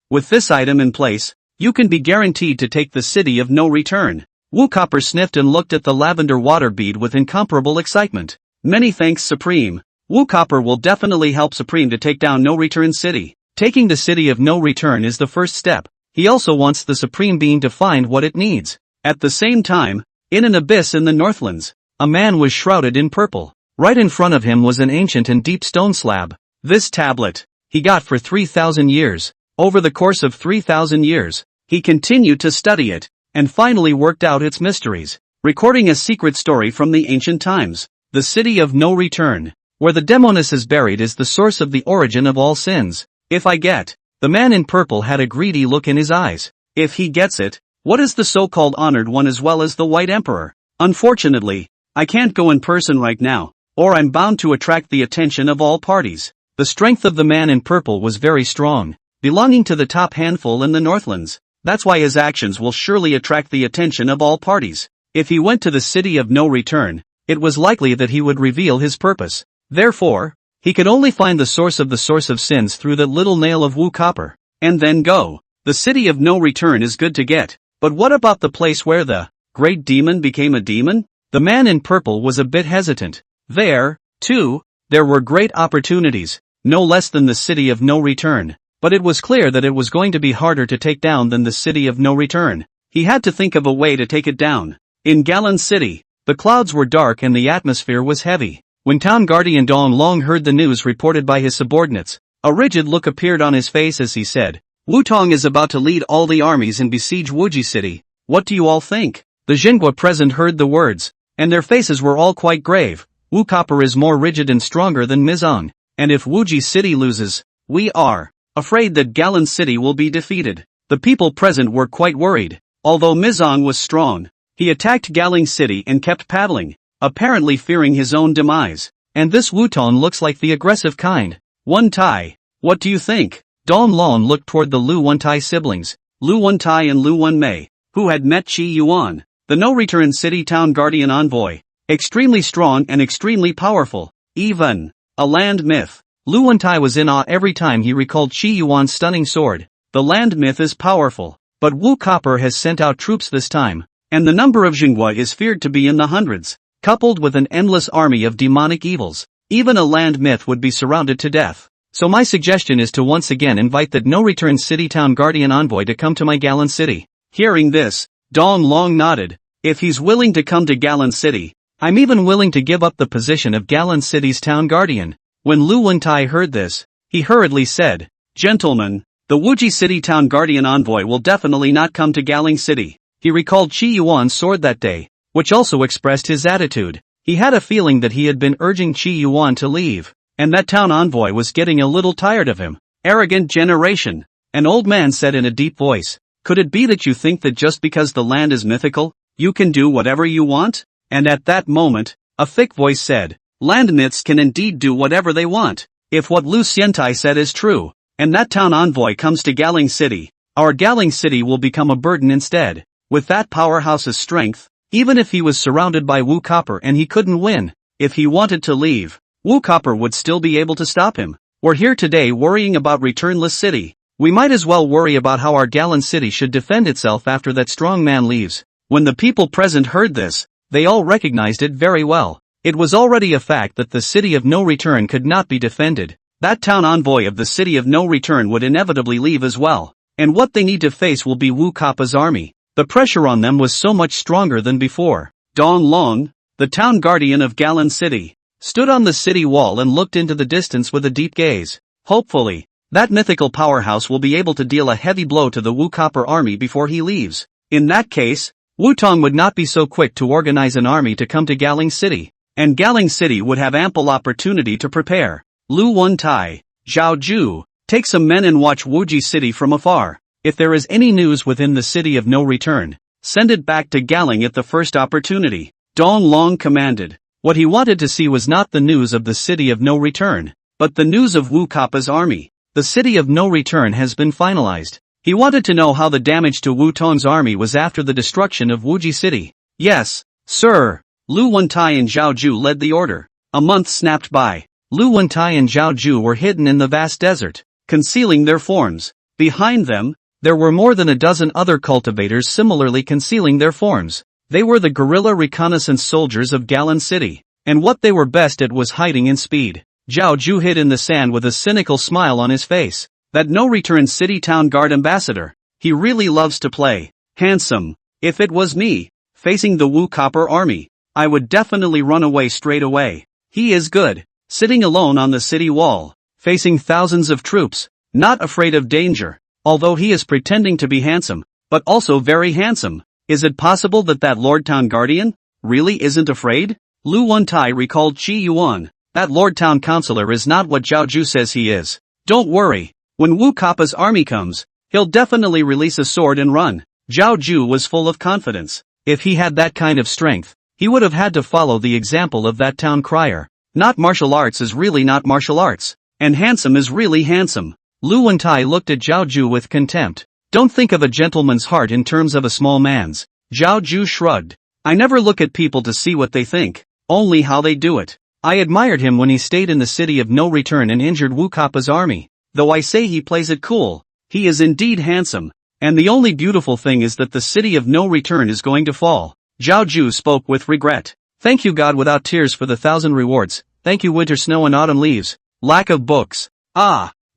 [SPEAKER 1] with this item in place, you can be guaranteed to take the city of no return. Wu Copper sniffed and looked at the lavender water bead with incomparable excitement. Many thanks, Supreme. Wu Copper will definitely help Supreme to take down No Return City. Taking the city of no return is the first step. He also wants the supreme being to find what it needs. At the same time, in an abyss in the Northlands, a man was shrouded in purple. Right in front of him was an ancient and deep stone slab. This tablet, he got for 3,000 years. Over the course of 3,000 years, he continued to study it, and finally worked out its mysteries, recording a secret story from the ancient times. The city of no return, where the demoness is buried, is the source of the origin of all sins. If I get, the man in purple had a greedy look in his eyes. If he gets it, what is the so-called honored one as well as the White Emperor? Unfortunately, I can't go in person right now, or I'm bound to attract the attention of all parties. The strength of the man in purple was very strong, belonging to the top handful in the Northlands. That's why his actions will surely attract the attention of all parties. If he went to the city of no return, it was likely that he would reveal his purpose. Therefore, he could only find the source of sins through the little nail of Wu Copper, and then go. The city of no return is good to get, but what about the place where the great demon became a demon? The man in purple was a bit hesitant. There, too, there were great opportunities, no less than the city of no return. But it was clear that it was going to be harder to take down than the city of no return. He had to think of a way to take it down. In Galan City, the clouds were dark and the atmosphere was heavy. When Town Guardian Dong Long heard the news reported by his subordinates, a rigid look appeared on his face as he said, Wu Tong is about to lead all the armies and besiege Wuji City. What do you all think? The Xinhua present heard the words, and their faces were all quite grave. Wu Copper is more rigid and stronger than Mizong, and if Wuji City loses, we are afraid that Galan City will be defeated. The people present were quite worried. Although Mizong was strong, he attacked Galing City and kept paddling, apparently fearing his own demise. And this Wutong looks like the aggressive kind. Wen Tai, what do you think? Don Lon looked toward the Lu Wentai siblings, Lu Wentai and Lu Wenmei, who had met Qi Yuan, the no-return city town guardian envoy. Extremely strong and extremely powerful. Even a land myth. Lu Wentai was in awe every time he recalled Qi Yuan's stunning sword. The land myth is powerful, but Wu Copper has sent out troops this time, and the number of Xinhua is feared to be in the hundreds. Coupled with an endless army of demonic evils, even a land myth would be surrounded to death. So my suggestion is to once again invite that no-return city town guardian envoy to come to my Galan City. Hearing this, Dong Long nodded. If he's willing to come to Galan City, I'm even willing to give up the position of Galan City's town guardian. When Lu Wentai heard this, he hurriedly said, Gentlemen, the Wuji City town guardian envoy will definitely not come to Galing City. He recalled Qi Yuan's sword that day, which also expressed his attitude. He had a feeling that he had been urging Qi Yuan to leave, and that town envoy was getting a little tired of him. Arrogant generation. An old man said in a deep voice, could it be that you think that just because the land is mythical, you can do whatever you want? And at that moment, a thick voice said, land myths can indeed do whatever they want. If what Lu Xiantai said is true, and that town envoy comes to Galing City, our Galing City will become a burden instead. With that powerhouse's strength, even if he was surrounded by Wu Copper and he couldn't win, if he wanted to leave, Wu Copper would still be able to stop him. We're here today worrying about returnless city. We might as well worry about how our Galan City should defend itself after that strong man leaves. When the people present heard this, they all recognized it very well. It was already a fact that the city of no return could not be defended. that town envoy of the city of no return would inevitably leave as well. And what they need to face will be Wu Kappa's army. The pressure on them was so much stronger than before. Dong Long, the town guardian of Galan City, stood on the city wall and looked into the distance with a deep gaze. Hopefully, that mythical powerhouse will be able to deal a heavy blow to the Wu Kappa army before he leaves. In that case, Wu Tong would not be so quick to organize an army to come to Galing City, and Galing City would have ample opportunity to prepare. Lu Wuntai, Zhao Ju, take some men and watch Wuji City from afar. If there is any news within the city of no return, send it back to Galing at the first opportunity. Dong Long commanded. What he wanted to see was not the news of the city of no return, but the news of Wu Kappa's army. The city of no return has been finalized. He wanted to know how the damage to Wu Tong's army was after the destruction of Wuji City. Yes, sir. Lu Wuntai and Zhao Ju led the order. A month snapped by. Lu Wuntai and Zhao Ju were hidden in the vast desert, concealing their forms. Behind them, there were more than a dozen other cultivators similarly concealing their forms. They were the guerrilla reconnaissance soldiers of Galan City, and what they were best at was hiding in speed. Zhao Ju hid in the sand with a cynical smile on his face. That no-return city town guard ambassador. He really loves to play handsome. If it was me, facing the Wu Kappa army, I would definitely run away straight away. He is good, sitting alone on the city wall, facing thousands of troops, not afraid of danger, although he is pretending to be handsome, but also very handsome. Is it possible that that Lord Town Guardian really isn't afraid? Lu Wuntai recalled Qi Yuan. That Lord Town Councilor is not what Zhao Ju says he is. Don't worry. When Wu Kappa's army comes, he'll definitely release a sword and run. Zhao Ju was full of confidence. If he had that kind of strength, he would have had to follow the example of that town crier. Not martial arts is really not martial arts, and handsome is really handsome. Lu Wuntai looked at Zhao Ju with contempt. Don't think of a gentleman's heart in terms of a small man's. Zhao Ju shrugged. I never look at people to see what they think, only how they do it. I admired him when he stayed in the city of no return and injured Wu Kappa's army. Though I say he plays it cool, he is indeed handsome, and the only beautiful thing is that the city of no return is going to fall. Zhao Ju spoke with regret. Thank you God without tears for the 1,000 rewards, thank you winter snow and autumn leaves. Lack of books.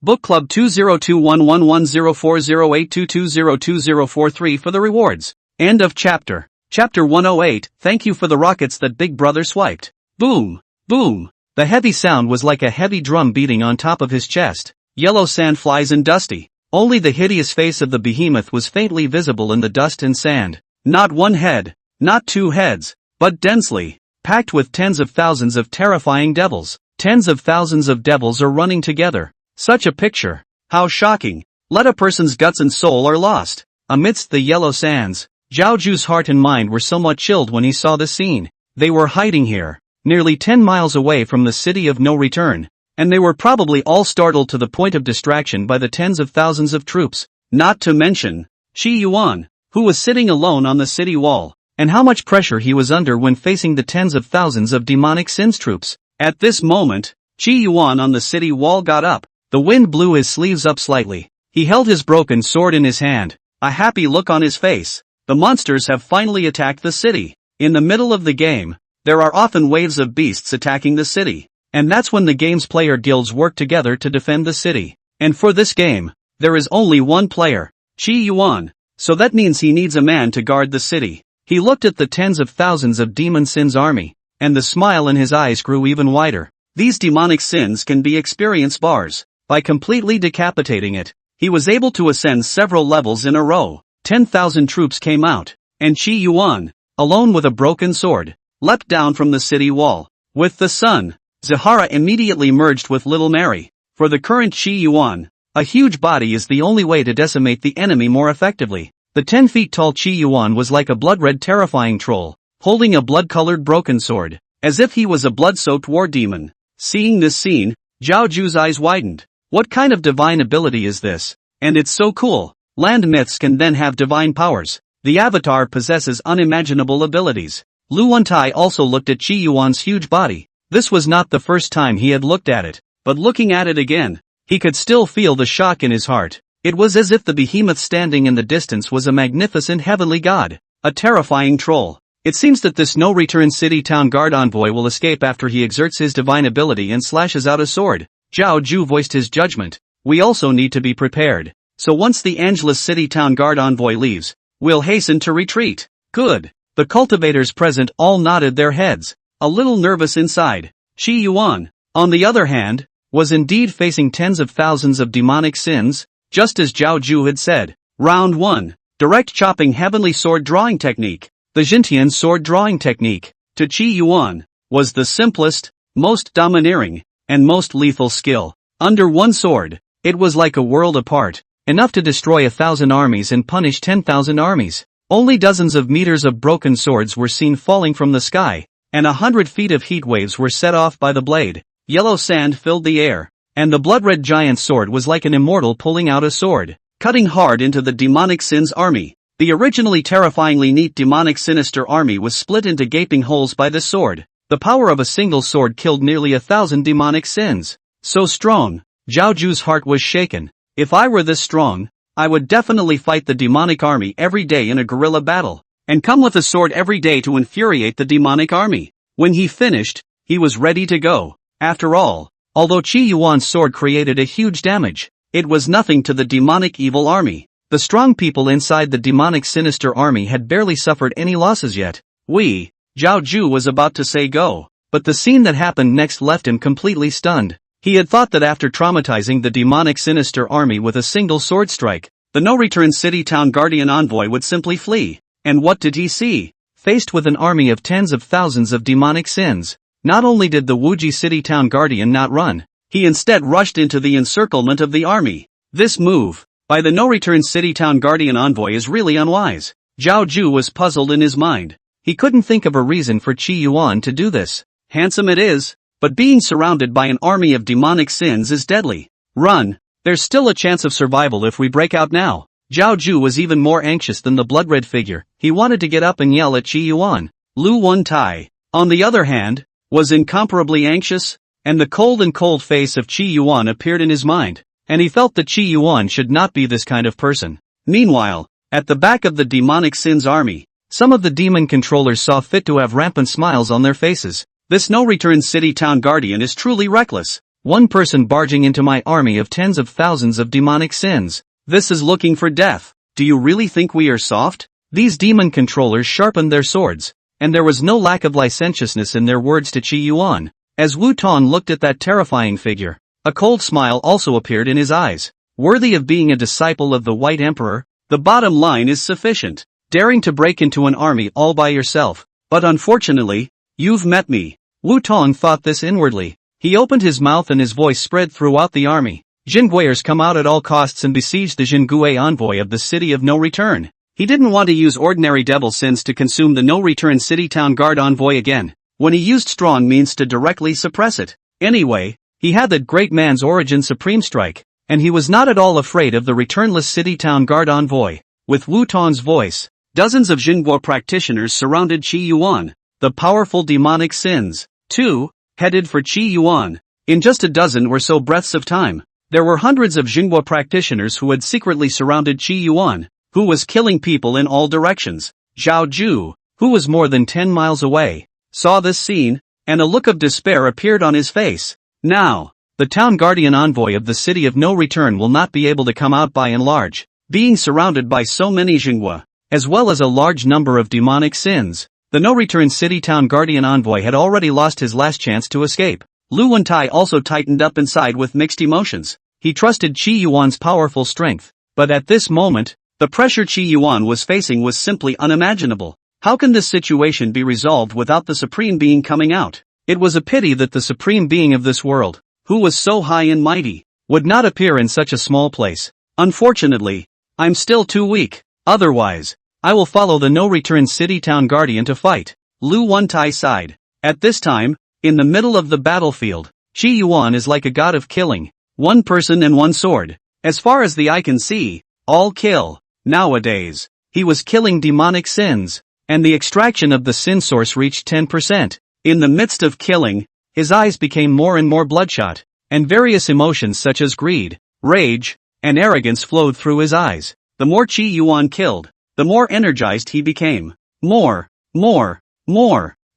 [SPEAKER 1] Book Club 20211104082202043 for the rewards. End of chapter. Chapter 108, thank you for the rockets that Big Brother swiped. Boom, boom. The heavy sound was like a heavy drum beating on top of his chest. Yellow sand flies and dusty. Only the hideous face of the behemoth was faintly visible in the dust and sand. Not one head, not two heads, but densely packed with tens of thousands of terrifying devils. Tens of thousands of devils are running together. Such a picture. How shocking. Let a person's guts and soul are lost. Amidst the yellow sands, Zhao Ju's heart and mind were somewhat chilled when he saw the scene. They were hiding here, nearly 10 miles away from the city of no return. And they were probably all startled to the point of distraction by the tens of thousands of troops, not to mention Qi Yuan, who was sitting alone on the city wall, and how much pressure he was under when facing the tens of thousands of demonic sins troops. At this moment, Qi Yuan on the city wall got up. The wind blew his sleeves up slightly. He held his broken sword in his hand, a happy look on his face. The monsters have finally attacked the city. In the middle of the game, there are often waves of beasts attacking the city. And that's when the game's player guilds work together to defend the city. And for this game, there is only one player, Qi Yuan, so that means he needs a man to guard the city. He looked at the tens of thousands of demon sins army, and the smile in his eyes grew even wider. These demonic sins can be experience bars. By completely decapitating it, he was able to ascend several levels in a row. 10,000 troops came out, and Qi Yuan, alone with a broken sword, leapt down from the city wall. With the sun, Zahara immediately merged with Little Mary. For the current Qi Yuan, a huge body is the only way to decimate the enemy more effectively. The 10 feet tall Qi Yuan was like a blood-red terrifying troll, holding a blood-colored broken sword, as if he was a blood-soaked war demon. Seeing this scene, Zhao Ju's eyes widened. What kind of divine ability is this? And it's so cool. Land myths can then have divine powers. The avatar possesses unimaginable abilities. Lu Wuntai also looked at Qi Yuan's huge body. This was not the first time he had looked at it, but looking at it again, he could still feel the shock in his heart. It was as if the behemoth standing in the distance was a magnificent heavenly god, a terrifying troll. It seems that this no-return city town guard envoy will escape after he exerts his divine ability and slashes out a sword. Zhao Ju voiced his judgment. We also need to be prepared. So once the Angelus City Town Guard envoy leaves, we'll hasten to retreat. Good. The cultivators present all nodded their heads, a little nervous inside. Qi Yuan, on the other hand, was indeed facing tens of thousands of demonic sins, just as Zhao Ju had said. Round 1. Direct chopping heavenly sword drawing technique. The Jintian sword drawing technique, to Qi Yuan, was the simplest, most domineering, and most lethal skill. Under one sword, it was like a world apart, enough to destroy 1,000 armies and punish 10,000 armies. Only dozens of meters of broken swords were seen falling from the sky, and 100 feet of heat waves were set off by the blade. Yellow sand filled the air, and the blood-red giant sword was like an immortal pulling out a sword, cutting hard into the demonic sins army. The originally terrifyingly neat demonic sinister army was split into gaping holes by the sword. The power of a single sword killed nearly 1,000 demonic sins. So strong, Zhao Ju's heart was shaken. If I were this strong, I would definitely fight the demonic army every day in a guerrilla battle, and come with a sword every day to infuriate the demonic army. When he finished, he was ready to go. After all, although Qi Yuan's sword created a huge damage, it was nothing to the demonic evil army. The strong people inside the demonic sinister army had barely suffered any losses yet. Zhao Ju was about to say go, but the scene that happened next left him completely stunned. He had thought that after traumatizing the demonic sinister army with a single sword strike, the no-return city town guardian envoy would simply flee. And what did he see? Faced with an army of tens of thousands of demonic sins, not only did the Wuji city town guardian not run, he instead rushed into the encirclement of the army. This move, by the no-return city town guardian envoy, is really unwise. Zhao Ju was puzzled in his mind. He couldn't think of a reason for Qi Yuan to do this. Handsome it is, but being surrounded by an army of demonic sins is deadly. Run, there's still a chance of survival if we break out now. Zhao Ju was even more anxious than the blood-red figure. He wanted to get up and yell at Qi Yuan. Lu Wentai, on the other hand, was incomparably anxious, and the cold face of Qi Yuan appeared in his mind, and he felt that Qi Yuan should not be this kind of person. Meanwhile, at the back of the demonic sins army, some of the demon controllers saw fit to have rampant smiles on their faces. This no-return city town guardian is truly reckless. One person barging into my army of tens of thousands of demonic sins. This is looking for death. Do you really think we are soft? These demon controllers sharpened their swords, and there was no lack of licentiousness in their words to Qi Yuan. As Wu Tong looked at that terrifying figure, a cold smile also appeared in his eyes. Worthy of being a disciple of the White Emperor, the bottom line is sufficient. Daring to break into an army all by yourself. But unfortunately, you've met me. Wu Tong thought this inwardly. He opened his mouth and his voice spread throughout the army. Jinguiers come out at all costs and besiege the Jingui envoy of the city of no return. He didn't want to use ordinary devil sins to consume the no-return city town guard envoy again, when he used strong means to directly suppress it. Anyway, he had that great man's origin supreme strike, and he was not at all afraid of the returnless city town guard envoy. With Wu Tong's voice, dozens of Jingguo practitioners surrounded Qi Yuan. The powerful demonic sins, too, headed for Qi Yuan. In just a dozen or so breaths of time, there were hundreds of Jingguo practitioners who had secretly surrounded Qi Yuan, who was killing people in all directions. Zhao Ju, who was more than 10 miles away, saw this scene, and a look of despair appeared on his face. Now, the town guardian envoy of the city of no return will not be able to come out by and large, being surrounded by so many Jingguo, as well as a large number of demonic sins. The no-return city town guardian envoy had already lost his last chance to escape. Lu Wentai also tightened up inside with mixed emotions. He trusted Qi Yuan's powerful strength, but at this moment, the pressure Qi Yuan was facing was simply unimaginable. How can this situation be resolved without the Supreme Being coming out? It was a pity that the Supreme Being of this world, who was so high and mighty, would not appear in such a small place. Unfortunately, I'm still too weak. Otherwise, I will follow the no-return city town guardian to fight. Lu Wentai sighed. At this time, in the middle of the battlefield, Qi Yuan is like a god of killing. One person and one sword. As far as the eye can see, all kill. Nowadays, he was killing demonic sins, and the extraction of the sin source reached 10%. In the midst of killing, his eyes became more and more bloodshot, and various emotions such as greed, rage, and arrogance flowed through his eyes. The more Qi Yuan killed, the more energized he became. More.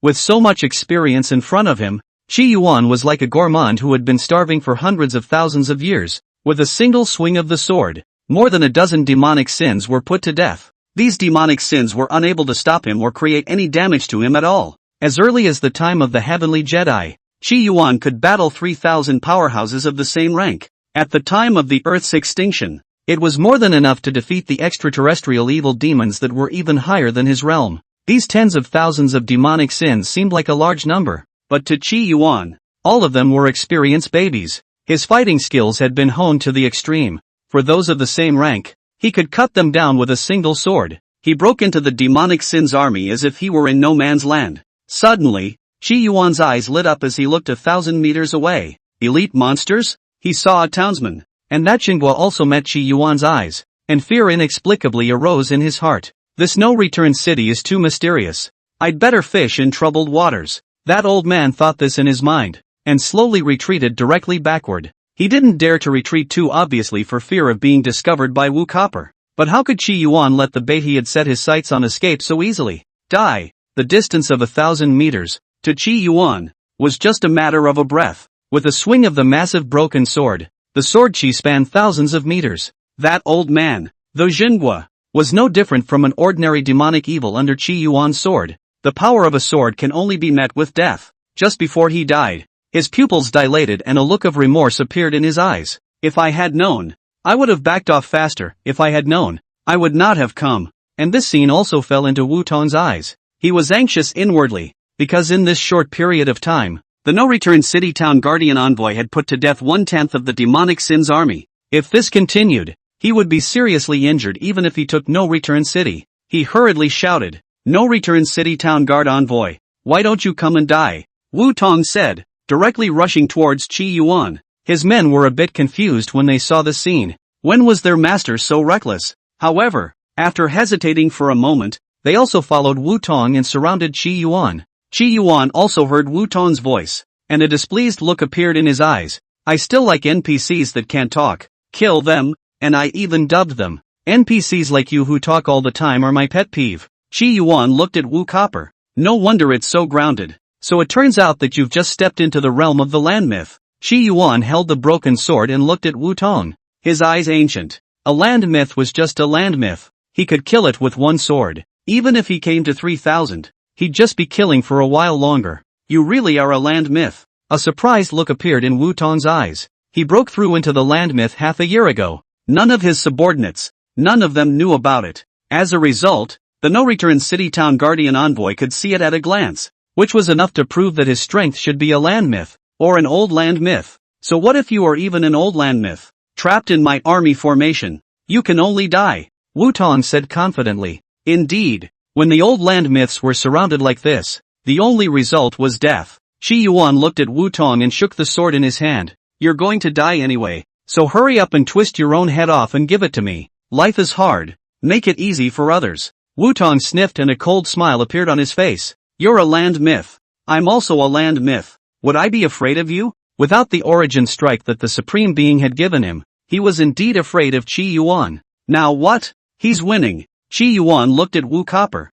[SPEAKER 1] With so much experience in front of him, Qi Yuan was like a gourmand who had been starving for hundreds of thousands of years. With a single swing of the sword, more than a dozen demonic sins were put to death. These demonic sins were unable to stop him or create any damage to him at all. As early as the time of the heavenly Jedi, Qi Yuan could battle 3,000 powerhouses of the same rank. At the time of the Earth's extinction, it was more than enough to defeat the extraterrestrial evil demons that were even higher than his realm. These tens of thousands of demonic sins seemed like a large number, but to Qi Yuan, all of them were experienced babies. His fighting skills had been honed to the extreme. For those of the same rank, he could cut them down with a single sword. He broke into the demonic sins army as if he were in no man's land. Suddenly, Qi Yuan's eyes lit up as he looked 1,000 meters away. Elite monsters? He saw a townsman. And that Xinghua also met Qi Yuan's eyes, and fear inexplicably arose in his heart. This no-return city is too mysterious. I'd better fish in troubled waters. That old man thought this in his mind, and slowly retreated directly backward. He didn't dare to retreat too obviously for fear of being discovered by Wu Copper. But how could Qi Yuan let the bait he had set his sights on escape so easily? Die. The distance of 1,000 meters, to Qi Yuan, was just a matter of a breath. With a swing of the massive broken sword, the sword Qi spanned thousands of meters. That old man, the Xinghua, was no different from an ordinary demonic evil under Qi Yuan's sword. The power of a sword can only be met with death. Just before he died, his pupils dilated and a look of remorse appeared in his eyes. If I had known, I would have backed off faster. If I had known, I would not have come. And this scene also fell into Wu Tong's eyes. He was anxious inwardly, because in this short period of time, the no-return city-town guardian envoy had put to death 1/10 of the demonic sins army. If this continued, he would be seriously injured even if he took no-return city. He hurriedly shouted, "No-return city-town guard envoy, why don't you come and die?" Wu Tong said, directly rushing towards Qi Yuan. His men were a bit confused when they saw the scene. When was their master so reckless? However, after hesitating for a moment, they also followed Wu Tong and surrounded Qi Yuan. Qi Yuan also heard Wu Tong's voice, and a displeased look appeared in his eyes. I still like NPCs that can't talk. Kill them, and I even dubbed them. NPCs like you who talk all the time are my pet peeve. Qi Yuan looked at Wu Copper. No wonder it's so grounded. So it turns out that you've just stepped into the realm of the land myth. Qi Yuan held the broken sword and looked at Wu Tong. His eyes ancient. A land myth was just a land myth. He could kill it with one sword. Even if he came to 3,000. He'd just be killing for a while longer. You really are a land myth. A surprised look appeared in Wu Tong's eyes. He broke through into the land myth half a year ago. None of his subordinates, none of them knew about it. As a result, the no-return city-town guardian envoy could see it at a glance, which was enough to prove that his strength should be a land myth, or an old land myth. So what if you are even an old land myth? Trapped in my army formation, you can only die, Wu Tong said confidently. Indeed. When the old land myths were surrounded like this, the only result was death. Qi Yuan looked at Wu Tong and shook the sword in his hand. You're going to die anyway, so hurry up and twist your own head off and give it to me. Life is hard. Make it easy for others. Wu Tong sniffed and a cold smile appeared on his face. You're a land myth. I'm also a land myth. Would I be afraid of you? Without the origin strike that the Supreme Being had given him, he was indeed afraid of Qi Yuan. Now what? He's winning. Qi Yuan looked at Wu Copper.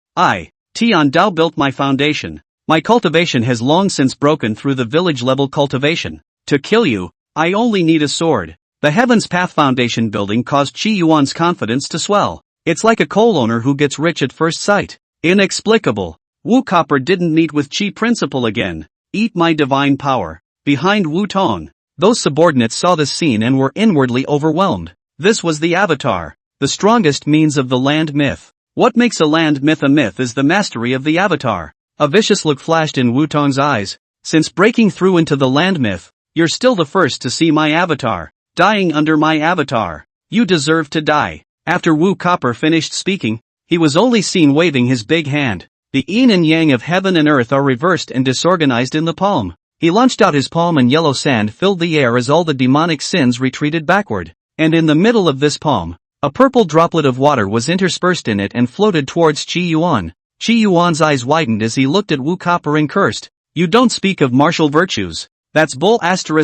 [SPEAKER 1] Tian Dao built my foundation. My cultivation has long since broken through the village-level cultivation. To kill you, I only need a sword. The Heaven's Path Foundation building caused Qi Yuan's confidence to swell. It's like a coal owner who gets rich at first sight. Inexplicable. Wu Copper didn't meet with Qi Principle again. Eat my divine power. Behind Wu Tong, those subordinates saw this scene and were inwardly overwhelmed. This was the Avatar. The strongest means of the land myth. What makes a land myth a myth is the mastery of the Avatar. A vicious look flashed in Wu Tong's eyes. Since breaking through into the land myth, you're still the first to see my Avatar. Dying under my Avatar. You deserve to die. After Wu Copper finished speaking, he was only seen waving his big hand. The yin and yang of heaven and earth are reversed and disorganized in the palm. He launched out his palm and yellow sand filled the air as all the demonic sins retreated backward. And in the middle of this palm, a purple droplet of water was interspersed in it and floated towards Qi Yuan. Qi Yuan's eyes widened as he looked at Wu Copper and cursed. You don't speak of martial virtues. That's bull Avatar.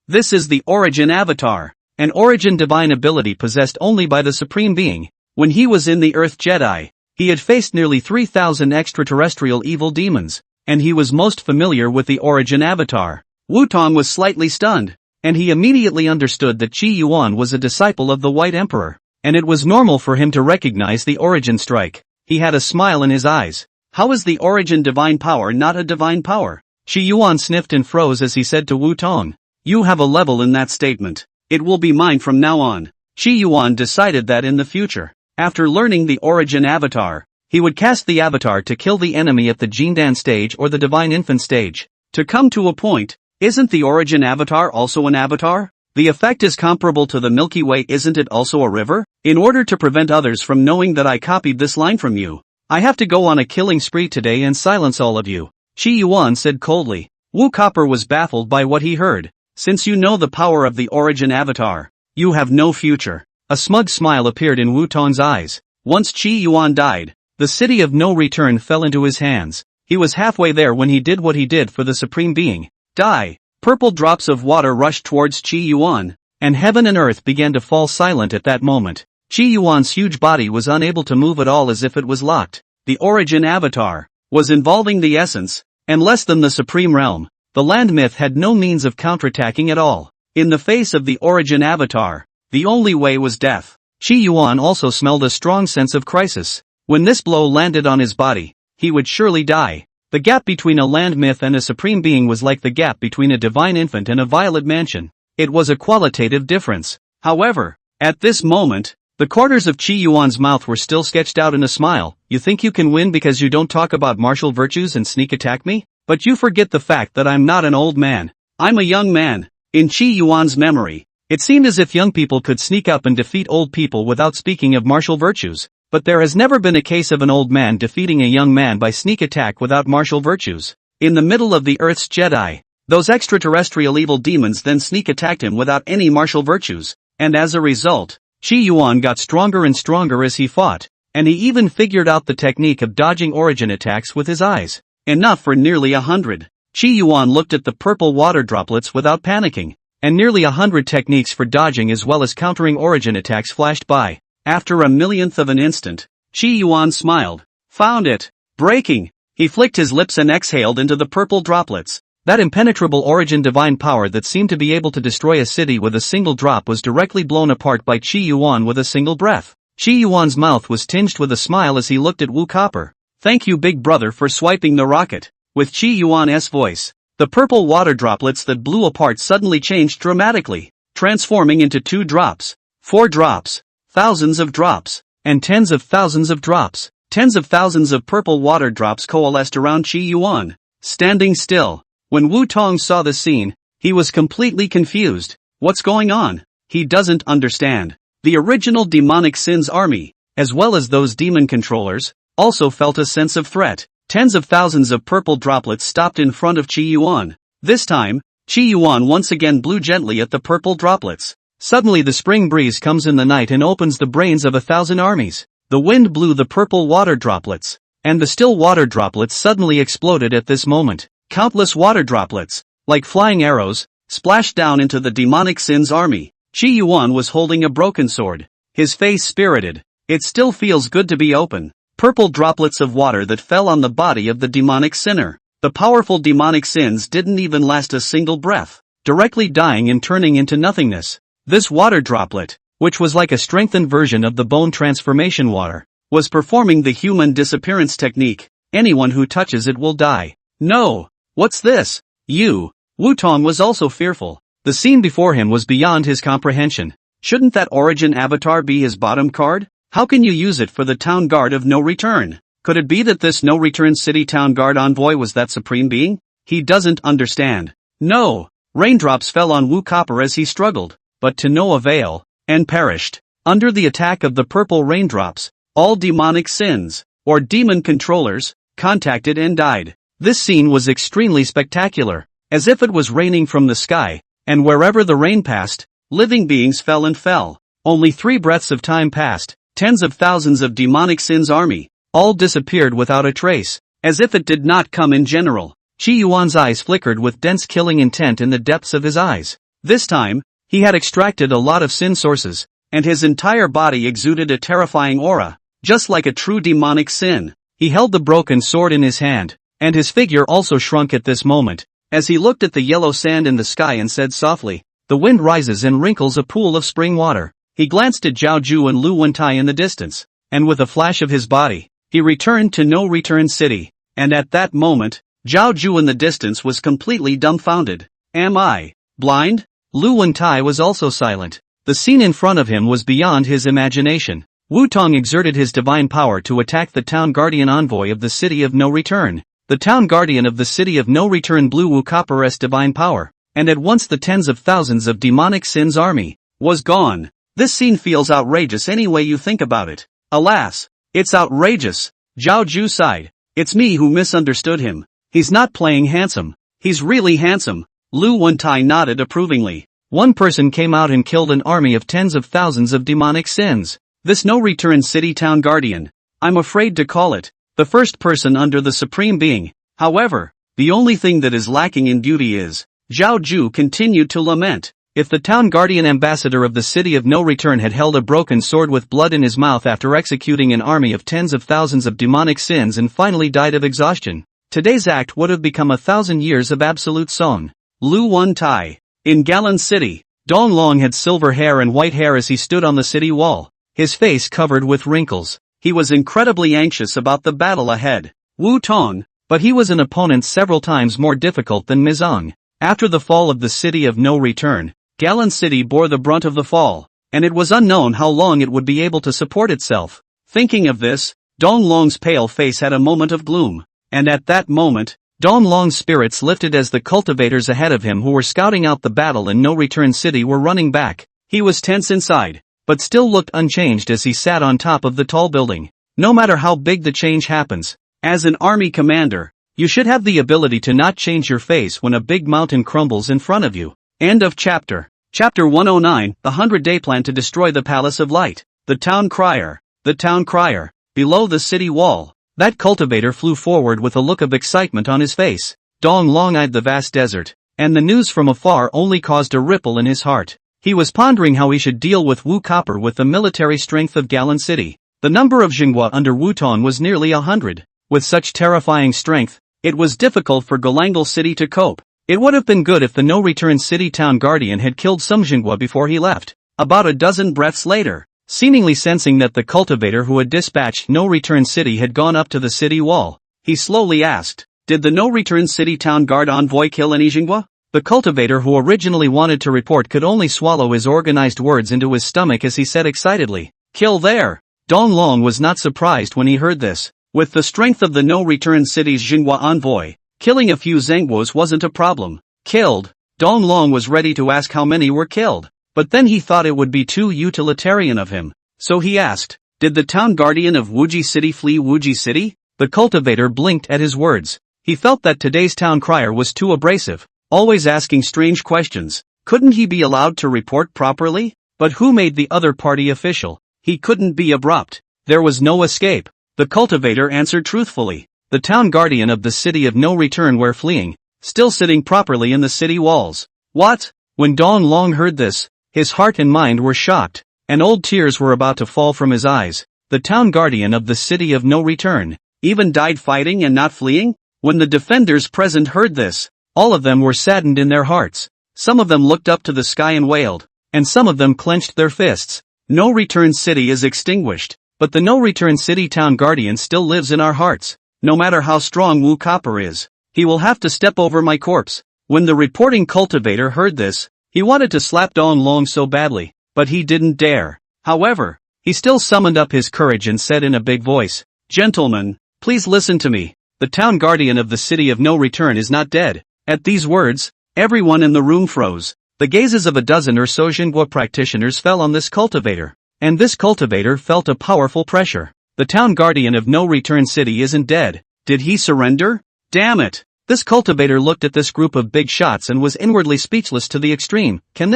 [SPEAKER 1] This is the origin Avatar. An origin divine ability possessed only by the Supreme Being. When he was in the Earth Jedi, he had faced nearly 3,000 extraterrestrial evil demons. and he was most familiar with the origin avatar. Wu Tong was slightly stunned, and he immediately understood that Qi Yuan was a disciple of the White Emperor, and it was normal for him to recognize the origin strike. He had a smile in his eyes. How is the origin divine power not a divine power? Qi Yuan sniffed and froze as he said to Wu Tong, "You have a level in that statement. It will be mine from now on." Qi Yuan decided that in the future, after learning the origin avatar, he would cast the avatar to kill the enemy at the Jindan stage or the divine infant stage. To come to a point, isn't the origin avatar also an avatar? The effect is comparable to the Milky Way, isn't it also a river? In order to prevent others from knowing that I copied this line from you, I have to go on a killing spree today and silence all of you. Qi Yuan said coldly. Wu Copper was baffled by what he heard. Since you know the power of the origin avatar, you have no future. A smug smile appeared in Wu Tong's eyes. Once Qi Yuan died, the city of no return fell into his hands. He was halfway there when he did what he did for the Supreme Being. Die! Purple drops of water rushed towards Qi Yuan, and heaven and earth began to fall silent at that moment. Qi Yuan's huge body was unable to move at all, as if it was locked. The origin avatar was involving the essence, and less than the supreme realm. The land myth had no means of counterattacking at all. In the face of the origin avatar, the only way was death. Qi Yuan also smelled a strong sense of crisis. When this blow landed on his body, he would surely die. The gap between a land myth and a supreme being was like the gap between a divine infant and a violet mansion. It was a qualitative difference. However, at this moment, the corners of Qi Yuan's mouth were still sketched out in a smile. You think you can win because you don't talk about martial virtues and sneak attack me? But you forget the fact that I'm not an old man. I'm a young man. In Qi Yuan's memory, it seemed as if young people could sneak up and defeat old people without speaking of martial virtues. But there has never been a case of an old man defeating a young man by sneak attack without martial virtues. In the middle of the Earth's Jedi, those extraterrestrial evil demons then sneak attacked him without any martial virtues, and as a result, Qi Yuan got stronger and stronger as he fought, and he even figured out the technique of dodging origin attacks with his eyes. Enough for nearly 100. Qi Yuan looked at the purple water droplets without panicking, and nearly 100 techniques for dodging as well as countering origin attacks flashed by. After a millionth of an instant, Qi Yuan smiled. Found it! Breaking! He flicked his lips and exhaled into the purple droplets. That impenetrable origin divine power that seemed to be able to destroy a city with a single drop was directly blown apart by Qi Yuan with a single breath. Qi Yuan's mouth was tinged with a smile as he looked at Wu Copper. Thank you, big brother, for swiping the rocket. With Qi Yuan's voice, the purple water droplets that blew apart suddenly changed dramatically, transforming into 2 drops, 4 drops, thousands of drops, and tens of thousands of drops. Tens of thousands of purple water drops coalesced around Qi Yuan, standing still. When Wu Tong saw the scene, he was completely confused. What's going on? He doesn't understand. The original demonic sins army, as well as those demon controllers, also felt a sense of threat. Tens of thousands of purple droplets stopped in front of Qi Yuan. This time, Qi Yuan once again blew gently at the purple droplets. Suddenly the spring breeze comes in the night and opens the brains of 1,000 armies. The wind blew the purple water droplets, and the still water droplets suddenly exploded at this moment. Countless water droplets, like flying arrows, splashed down into the demonic sins army. Qi Yuan was holding a broken sword, his face spirited. It still feels good to be open. Purple droplets of water that fell on the body of the demonic sinner. The powerful demonic sins didn't even last a single breath, directly dying and turning into nothingness. This water droplet, which was like a strengthened version of the bone transformation water, was performing the human disappearance technique. Anyone who touches it will die. No! What's this? You! Wu Tong was also fearful. The scene before him was beyond his comprehension. Shouldn't that origin avatar be his bottom card? How can you use it for the town guard of no return? Could it be that this no return city town guard envoy was that supreme being? He doesn't understand. No! Raindrops fell on Wu Copper as he struggled, but to no avail, and perished. Under the attack of the purple raindrops, all demonic sins, or demon controllers, contacted and died. This scene was extremely spectacular, as if it was raining from the sky, and wherever the rain passed, living beings fell and fell. Only 3 breaths of time passed, tens of thousands of demonic sins army, all disappeared without a trace, as if it did not come in general. Qi Yuan's eyes flickered with dense killing intent in the depths of his eyes. This time, he had extracted a lot of sin sources, and his entire body exuded a terrifying aura, just like a true demonic sin. He held the broken sword in his hand, and his figure also shrunk at this moment, as he looked at the yellow sand in the sky and said softly, "The wind rises and wrinkles a pool of spring water." He glanced at Zhao Ju and Lu Wentai in the distance, and with a flash of his body, he returned to No Return City, and at that moment, Zhao Ju in the distance was completely dumbfounded. "Am I blind?" Lu Wentai was also silent. The scene in front of him was beyond his imagination. Wu Tong exerted his divine power to attack the town guardian envoy of the City of No Return. The town guardian of the City of No Return blew Wu Copper's divine power, and at once the tens of thousands of demonic Sin's army was gone. This scene feels outrageous any way you think about it. Alas, it's outrageous. Zhao Ju sighed. It's me who misunderstood him. He's not playing handsome. He's really handsome. Lu Wentai nodded approvingly. One person came out and killed an army of tens of thousands of demonic Sins. This No Return City town guardian. I'm afraid to call it the first person under the Supreme Being. However, the only thing that is lacking in beauty is, Zhao Ju continued to lament. If the town guardian ambassador of the City of No Return had held a broken sword with blood in his mouth after executing an army of tens of thousands of demonic Sins and finally died of exhaustion, today's act would have become 1,000 years of absolute song. Lu Wentai. In Galan City, Dong Long had silver hair and white hair as he stood on the city wall, his face covered with wrinkles. He was incredibly anxious about the battle ahead. Wu Tong, but he was an opponent several times more difficult than Mizong. After the fall of the City of No Return, Galan City bore the brunt of the fall, and it was unknown how long it would be able to support itself. Thinking of this, Dong Long's pale face had a moment of gloom, and at that moment, Dong Long's spirits lifted as the cultivators ahead of him who were scouting out the battle in No Return City were running back. He was tense inside, but still looked unchanged as he sat on top of the tall building. No matter how big the change happens, as an army commander, you should have the ability to not change your face when a big mountain crumbles in front of you. End of chapter. Chapter 109, The 100-Day Plan to Destroy the Palace of Light. The Town Crier. The Town Crier. Below the city wall, that cultivator flew forward with a look of excitement on his face. Dong Long eyed the vast desert, and the news from afar only caused a ripple in his heart. He was pondering how he should deal with Wu Copper with the military strength of Galan City. The number of Jinghua under Wu Tong was nearly 100. With such terrifying strength, it was difficult for Galangal City to cope. It would have been good if the No Return City town guardian had killed some Jinghua before he left. About a dozen breaths later, seemingly sensing that the cultivator who had dispatched No Return City had gone up to the city wall, he slowly asked, "Did the No Return City town guard envoy kill any Jinghua?" The cultivator who originally wanted to report could only swallow his organized words into his stomach as he said excitedly, "Kill there!" Dong Long was not surprised when he heard this. With the strength of the No Return City's Jinghua envoy, killing a few Zhengguos wasn't a problem. Killed? Dong Long was ready to ask how many were killed, but then he thought it would be too utilitarian of him. So he asked, "Did the town guardian of Wuji City flee Wuji City?" The cultivator blinked at his words. He felt that today's town crier was too abrasive, always asking strange questions. Couldn't he be allowed to report properly? But who made the other party official? He couldn't be abrupt. There was no escape. The cultivator answered truthfully. The town guardian of the City of No Return were fleeing, still sitting properly in the city walls. What? When Dong Long heard this, his heart and mind were shocked, and old tears were about to fall from his eyes. The town guardian of the City of No Return even died fighting and not fleeing? When the defenders present heard this, all of them were saddened in their hearts. Some of them looked up to the sky and wailed, and some of them clenched their fists. No Return City is extinguished, but the No Return City town guardian still lives in our hearts. No matter how strong Wu Copper is, he will have to step over my corpse. When the reporting cultivator heard this, he wanted to slap Dong Long so badly, but he didn't dare. However, he still summoned up his courage and said in a big voice, "Gentlemen, please listen to me. The town guardian of the City of No Return is not dead." At these words, everyone in the room froze. The gazes of a dozen or so Jinghua practitioners fell on this cultivator, and this cultivator felt a powerful pressure. The town guardian of No Return City isn't dead. Did he surrender? Damn it! This cultivator looked at this group of big shots and was inwardly speechless to the extreme. Can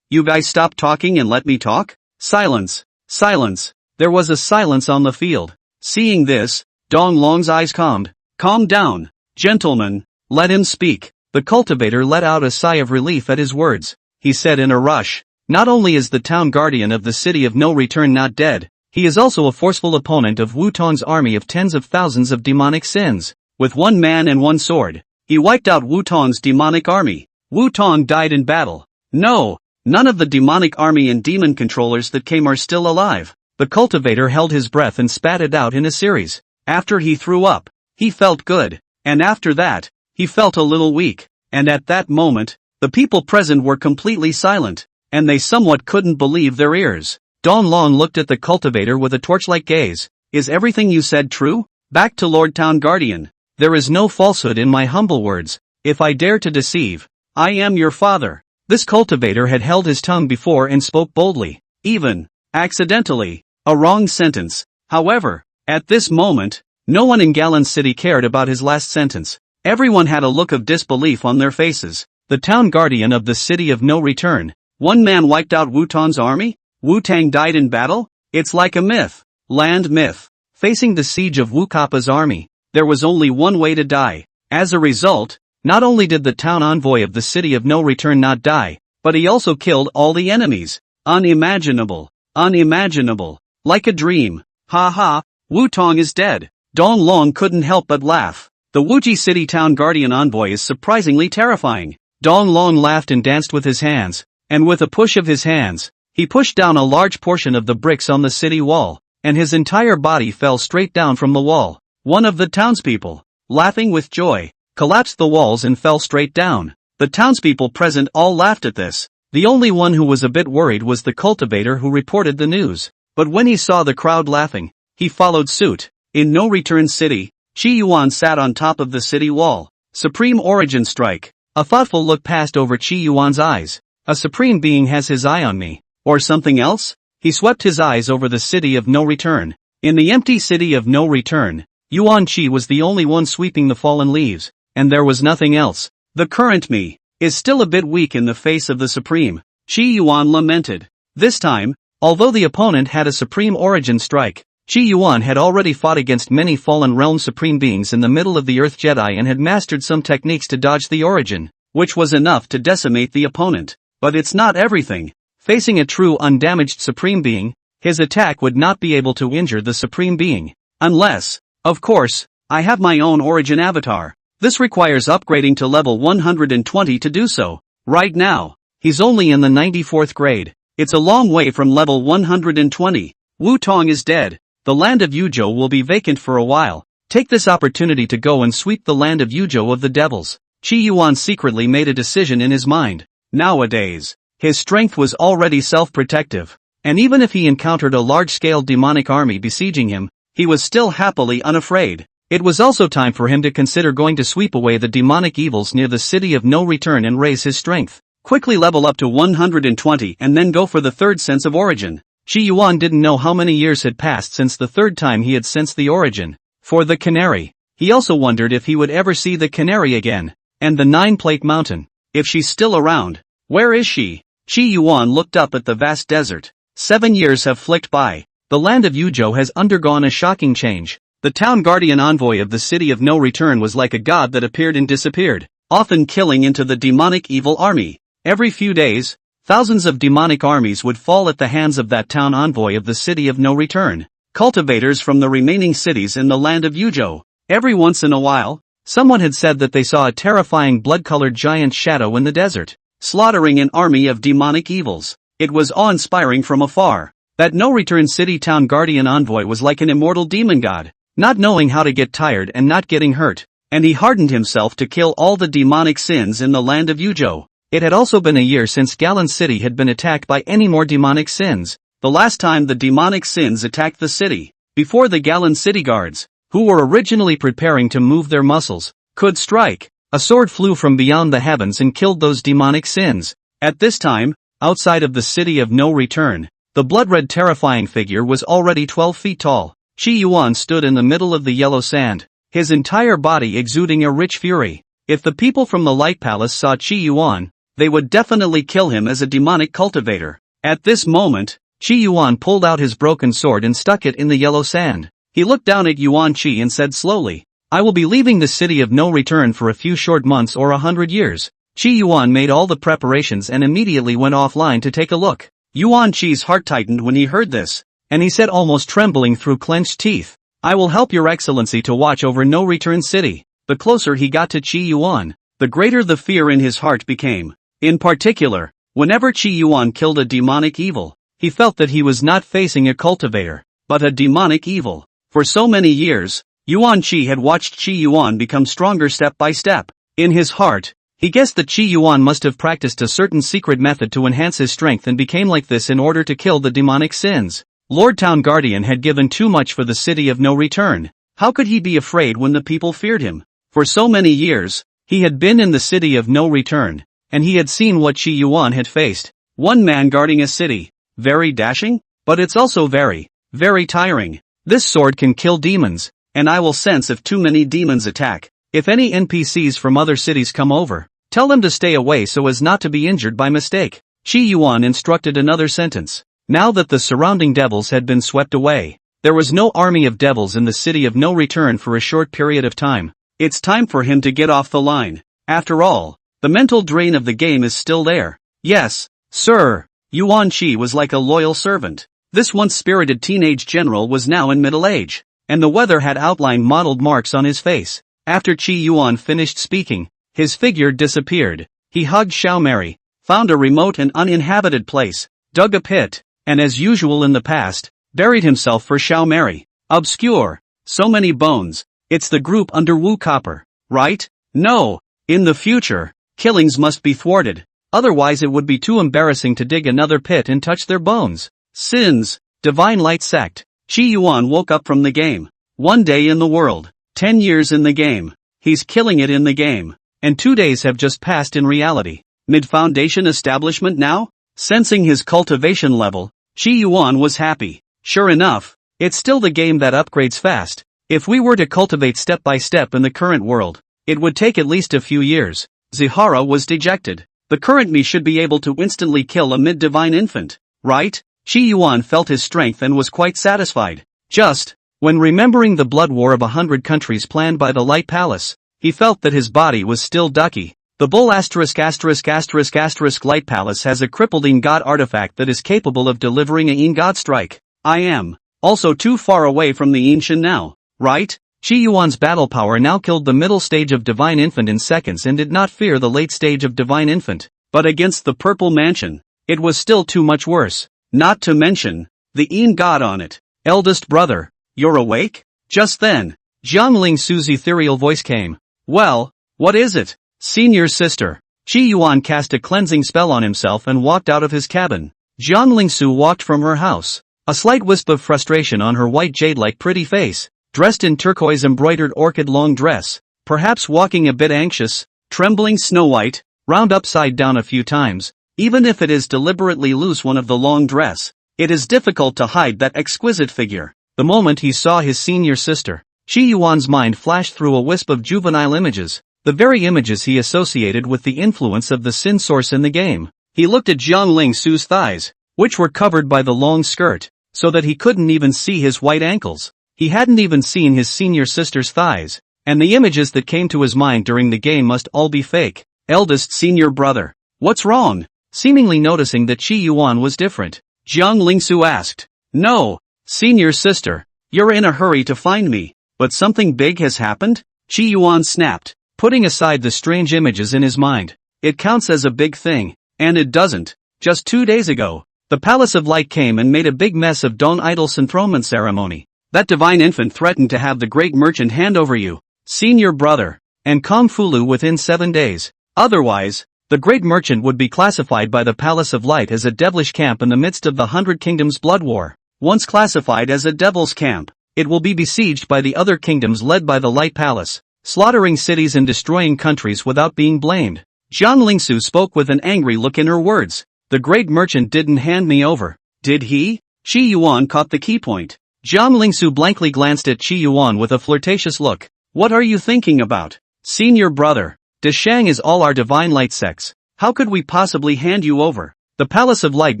[SPEAKER 1] you guys stop talking and let me talk? Silence. Silence. There was a silence on the field. Seeing this, Dong Long's eyes calmed. Calm down. Gentlemen, let him speak. The cultivator let out a sigh of relief at his words. He said in a rush, "Not only is the town guardian of the City of No Return not dead, he is also a forceful opponent of Wu Tong's army of tens of thousands of demonic Sins. with one man and one sword. He wiped out Wu Tong's demonic army. Wu Tong died in battle. No, none of the demonic army and demon controllers that came are still alive. The cultivator held his breath and spat it out in a series. After he threw up, he felt good. And after that, he felt a little weak. And at that moment, the people present were completely silent, and they somewhat couldn't believe their ears. Don Long looked at the cultivator with a torch-like gaze. Is everything you said true? Back to Lord Town Guardian. There is no falsehood in my humble words. If I dare to deceive, I am your father. This cultivator had held his tongue before and spoke boldly, even, accidentally, a wrong sentence. However, at this moment, no one in Galan City cared about his last sentence. Everyone had a look of disbelief on their faces. The town guardian of the city of no return. One man wiped out Wu Tong's army? Wu Tang died in battle? It's like a myth. Land myth. Facing the siege of Wu Kappa's army, there was only one way to die. As a result, not only did the town envoy of the city of no return not die, but he also killed all the enemies. Unimaginable. Unimaginable. Like a dream. Ha ha, Wu Tong is dead. Dong Long couldn't help but laugh. The Wuji City Town Guardian envoy is surprisingly terrifying. Dong Long laughed and danced with his hands, and with a push of his hands, he pushed down a large portion of the bricks on the city wall, and his entire body fell straight down from the wall. One of the townspeople, laughing with joy, collapsed the walls and fell straight down. The townspeople present all laughed at this. The only one who was a bit worried was the cultivator who reported the news. But when he saw the crowd laughing, he followed suit. In No Return City, Chi Yuan sat on top of the city wall. Supreme Origin Strike. A thoughtful look passed over Chi Yuan's eyes. A supreme being has his eye on me. Or something else? He swept his eyes over the city of no return. In the empty city of no return, Yuan Chi was the only one sweeping the fallen leaves, and there was nothing else. The current me is still a bit weak in the face of the supreme, Chi Yuan lamented. This time, although the opponent had a supreme origin strike, Chi Yuan had already fought against many fallen realm supreme beings in the middle of the Earth Jedi and had mastered some techniques to dodge the origin, which was enough to decimate the opponent. But it's not everything. Facing a true undamaged supreme being, his attack would not be able to injure the supreme being. Unless, of course, I have my own origin avatar. This requires upgrading to level 120 to do so. Right now, he's only in the 94th grade. It's a long way from level 120. Wu Tong is dead. The land of Yuzhou will be vacant for a while. Take this opportunity to go and sweep the land of Yuzhou of the devils. Chi Yuan secretly made a decision in his mind. Nowadays, his strength was already self-protective, and even if he encountered a large-scale demonic army besieging him, he was still happily unafraid. It was also time for him to consider going to sweep away the demonic evils near the city of no return and raise his strength. Quickly level up to 120 and then go for the third sense of origin. Chi Yuan didn't know how many years had passed since the third time he had sensed the origin. For the canary. He also wondered if he would ever see the canary again. And the Nine-Plate Mountain. If she's still around. Where is she? Chi Yuan looked up at the vast desert. 7 years have flicked by. The land of Yuzhou has undergone a shocking change. The town guardian envoy of the city of no return was like a god that appeared and disappeared, often killing into the demonic evil army. Every few days, thousands of demonic armies would fall at the hands of that town envoy of the city of no return. Cultivators from the remaining cities in the land of Yuzhou. Every once in a while, someone had said that they saw a terrifying blood-colored giant shadow in the desert, slaughtering an army of demonic evils. It was awe-inspiring from afar. That no-return city town guardian envoy was like an immortal demon god, not knowing how to get tired and not getting hurt, and he hardened himself to kill all the demonic sins in the land of Yuzhou. It had also been a year since Galan City had been attacked by any more demonic sins. The last time the demonic sins attacked the city, before the Galan City guards, who were originally preparing to move their muscles, could strike, a sword flew from beyond the heavens and killed those demonic sins. At this time, outside of the city of no return, the blood-red terrifying figure was already 12 feet tall. Chi Yuan stood in the middle of the yellow sand, his entire body exuding a rich fury. If the people from the Light Palace saw Chi Yuan, they would definitely kill him as a demonic cultivator. At this moment, Chi Yuan pulled out his broken sword and stuck it in the yellow sand. He looked down at Yuan Chi and said slowly, "I will be leaving the city of no return for a few short months or 100 years. Chi Yuan made all the preparations and immediately went offline to take a look. Yuan Chi's heart tightened when he heard this, and he said almost trembling through clenched teeth, "I will help your excellency to watch over no return city. the closer he got to Qi Yuan, the greater the fear in his heart became. In particular, whenever Qi Yuan killed a demonic evil, he felt that he was not facing a cultivator, but a demonic evil. For so many years, Yuan Qi had watched Qi Yuan become stronger step by step. In his heart, he guessed that Qi Yuan must have practiced a certain secret method to enhance his strength and became like this in order to kill the demonic sins. Lord Town Guardian had given too much for the city of no return. How could he be afraid when the people feared him? For so many years, he had been in the city of no return, and he had seen what Qi Yuan had faced. One man guarding a city. Very dashing, but it's also very, very tiring. This sword can kill demons, and I will sense if too many demons attack. If any NPCs from other cities come over, tell them to stay away so as not to be injured by mistake. Qi Yuan instructed another sentence. Now that the surrounding devils had been swept away, there was no army of devils in the city of no return for a short period of time. It's time for him to get off the line. After all, the mental drain of the game is still there. Yes, sir. Yuan Qi was like a loyal servant. This once spirited teenage general was now in middle age, and the weather had outlined mottled marks on his face. After Qi Yuan finished speaking, his figure disappeared. He hugged Xiao Mary, found a remote and uninhabited place, dug a pit, and as usual in the past, buried himself for Xiao Mary. Obscure. So many bones. It's the group under Wu Copper, right? No. In the future, killings must be thwarted. Otherwise it would be too embarrassing to dig another pit and touch their bones. Sins. Divine Light Sect. Qi Yuan woke up from the game. 1 day in the world. 10 years in the game. He's killing it in the game. And 2 days have just passed in reality. Mid-foundation establishment now? Sensing his cultivation level, Qi Yuan was happy. Sure enough, it's still the game that upgrades fast. If we were to cultivate step by step in the current world, it would take at least a few years. Zihara was dejected. The current me should be able to instantly kill a mid-divine infant, right? Qi Yuan felt his strength and was quite satisfied. Just, when remembering the blood war of 100 countries planned by the Light Palace, he felt that his body was still ducky. The Bull Light Palace has a crippled Een God artifact that is capable of delivering a Een God strike. I am also too far away from the Een Shin now, right? Qi Yuan's battle power now killed the middle stage of Divine Infant in seconds and did not fear the late stage of Divine Infant. But against the Purple Mansion, it was still too much worse. Not to mention, the Een God on it. Eldest brother, you're awake? Just then, Jiang Ling Su's ethereal voice came. Well, what is it? Senior sister. Qi Yuan cast a cleansing spell on himself and walked out of his cabin. Jiang Lingsu walked from her house, a slight wisp of frustration on her white jade-like pretty face, dressed in turquoise embroidered orchid long dress, perhaps walking a bit anxious, trembling Snow White, round upside down a few times. Even if it is deliberately loose one of the long dress, it is difficult to hide that exquisite figure. The moment he saw his senior sister, Qi Yuan's mind flashed through a wisp of juvenile images, the very images he associated with the influence of the sin source in the game. He looked at Jiang Ling Su's thighs, which were covered by the long skirt, so that he couldn't even see his white ankles. He hadn't even seen his senior sister's thighs, and the images that came to his mind during the game must all be fake. Eldest senior brother. What's wrong? Seemingly noticing that Qi Yuan was different, Jiang Lingsu asked. No, senior sister, you're in a hurry to find me, but something big has happened? Qi Yuan snapped, putting aside the strange images in his mind. It counts as a big thing, and it doesn't. Just 2 days ago, the Palace of Light came and made a big mess of Dawn Idol's enthronement ceremony. That divine infant threatened to have the great merchant hand over you, senior brother, and Kong Fulu within 7 days. Otherwise, the great merchant would be classified by the Palace of Light as a devilish camp in the midst of the 100 Kingdoms blood war. Once classified as a devil's camp, it will be besieged by the other kingdoms led by the Light Palace, slaughtering cities and destroying countries without being blamed. Jiang Lingsu spoke with an angry look in her words. The great merchant didn't hand me over, did he? Qi Yuan caught the key point. Jiang Lingsu blankly glanced at Qi Yuan with a flirtatious look. What are you thinking about, senior brother? Deshang is all our divine light sects. How could we possibly hand you over? The Palace of Light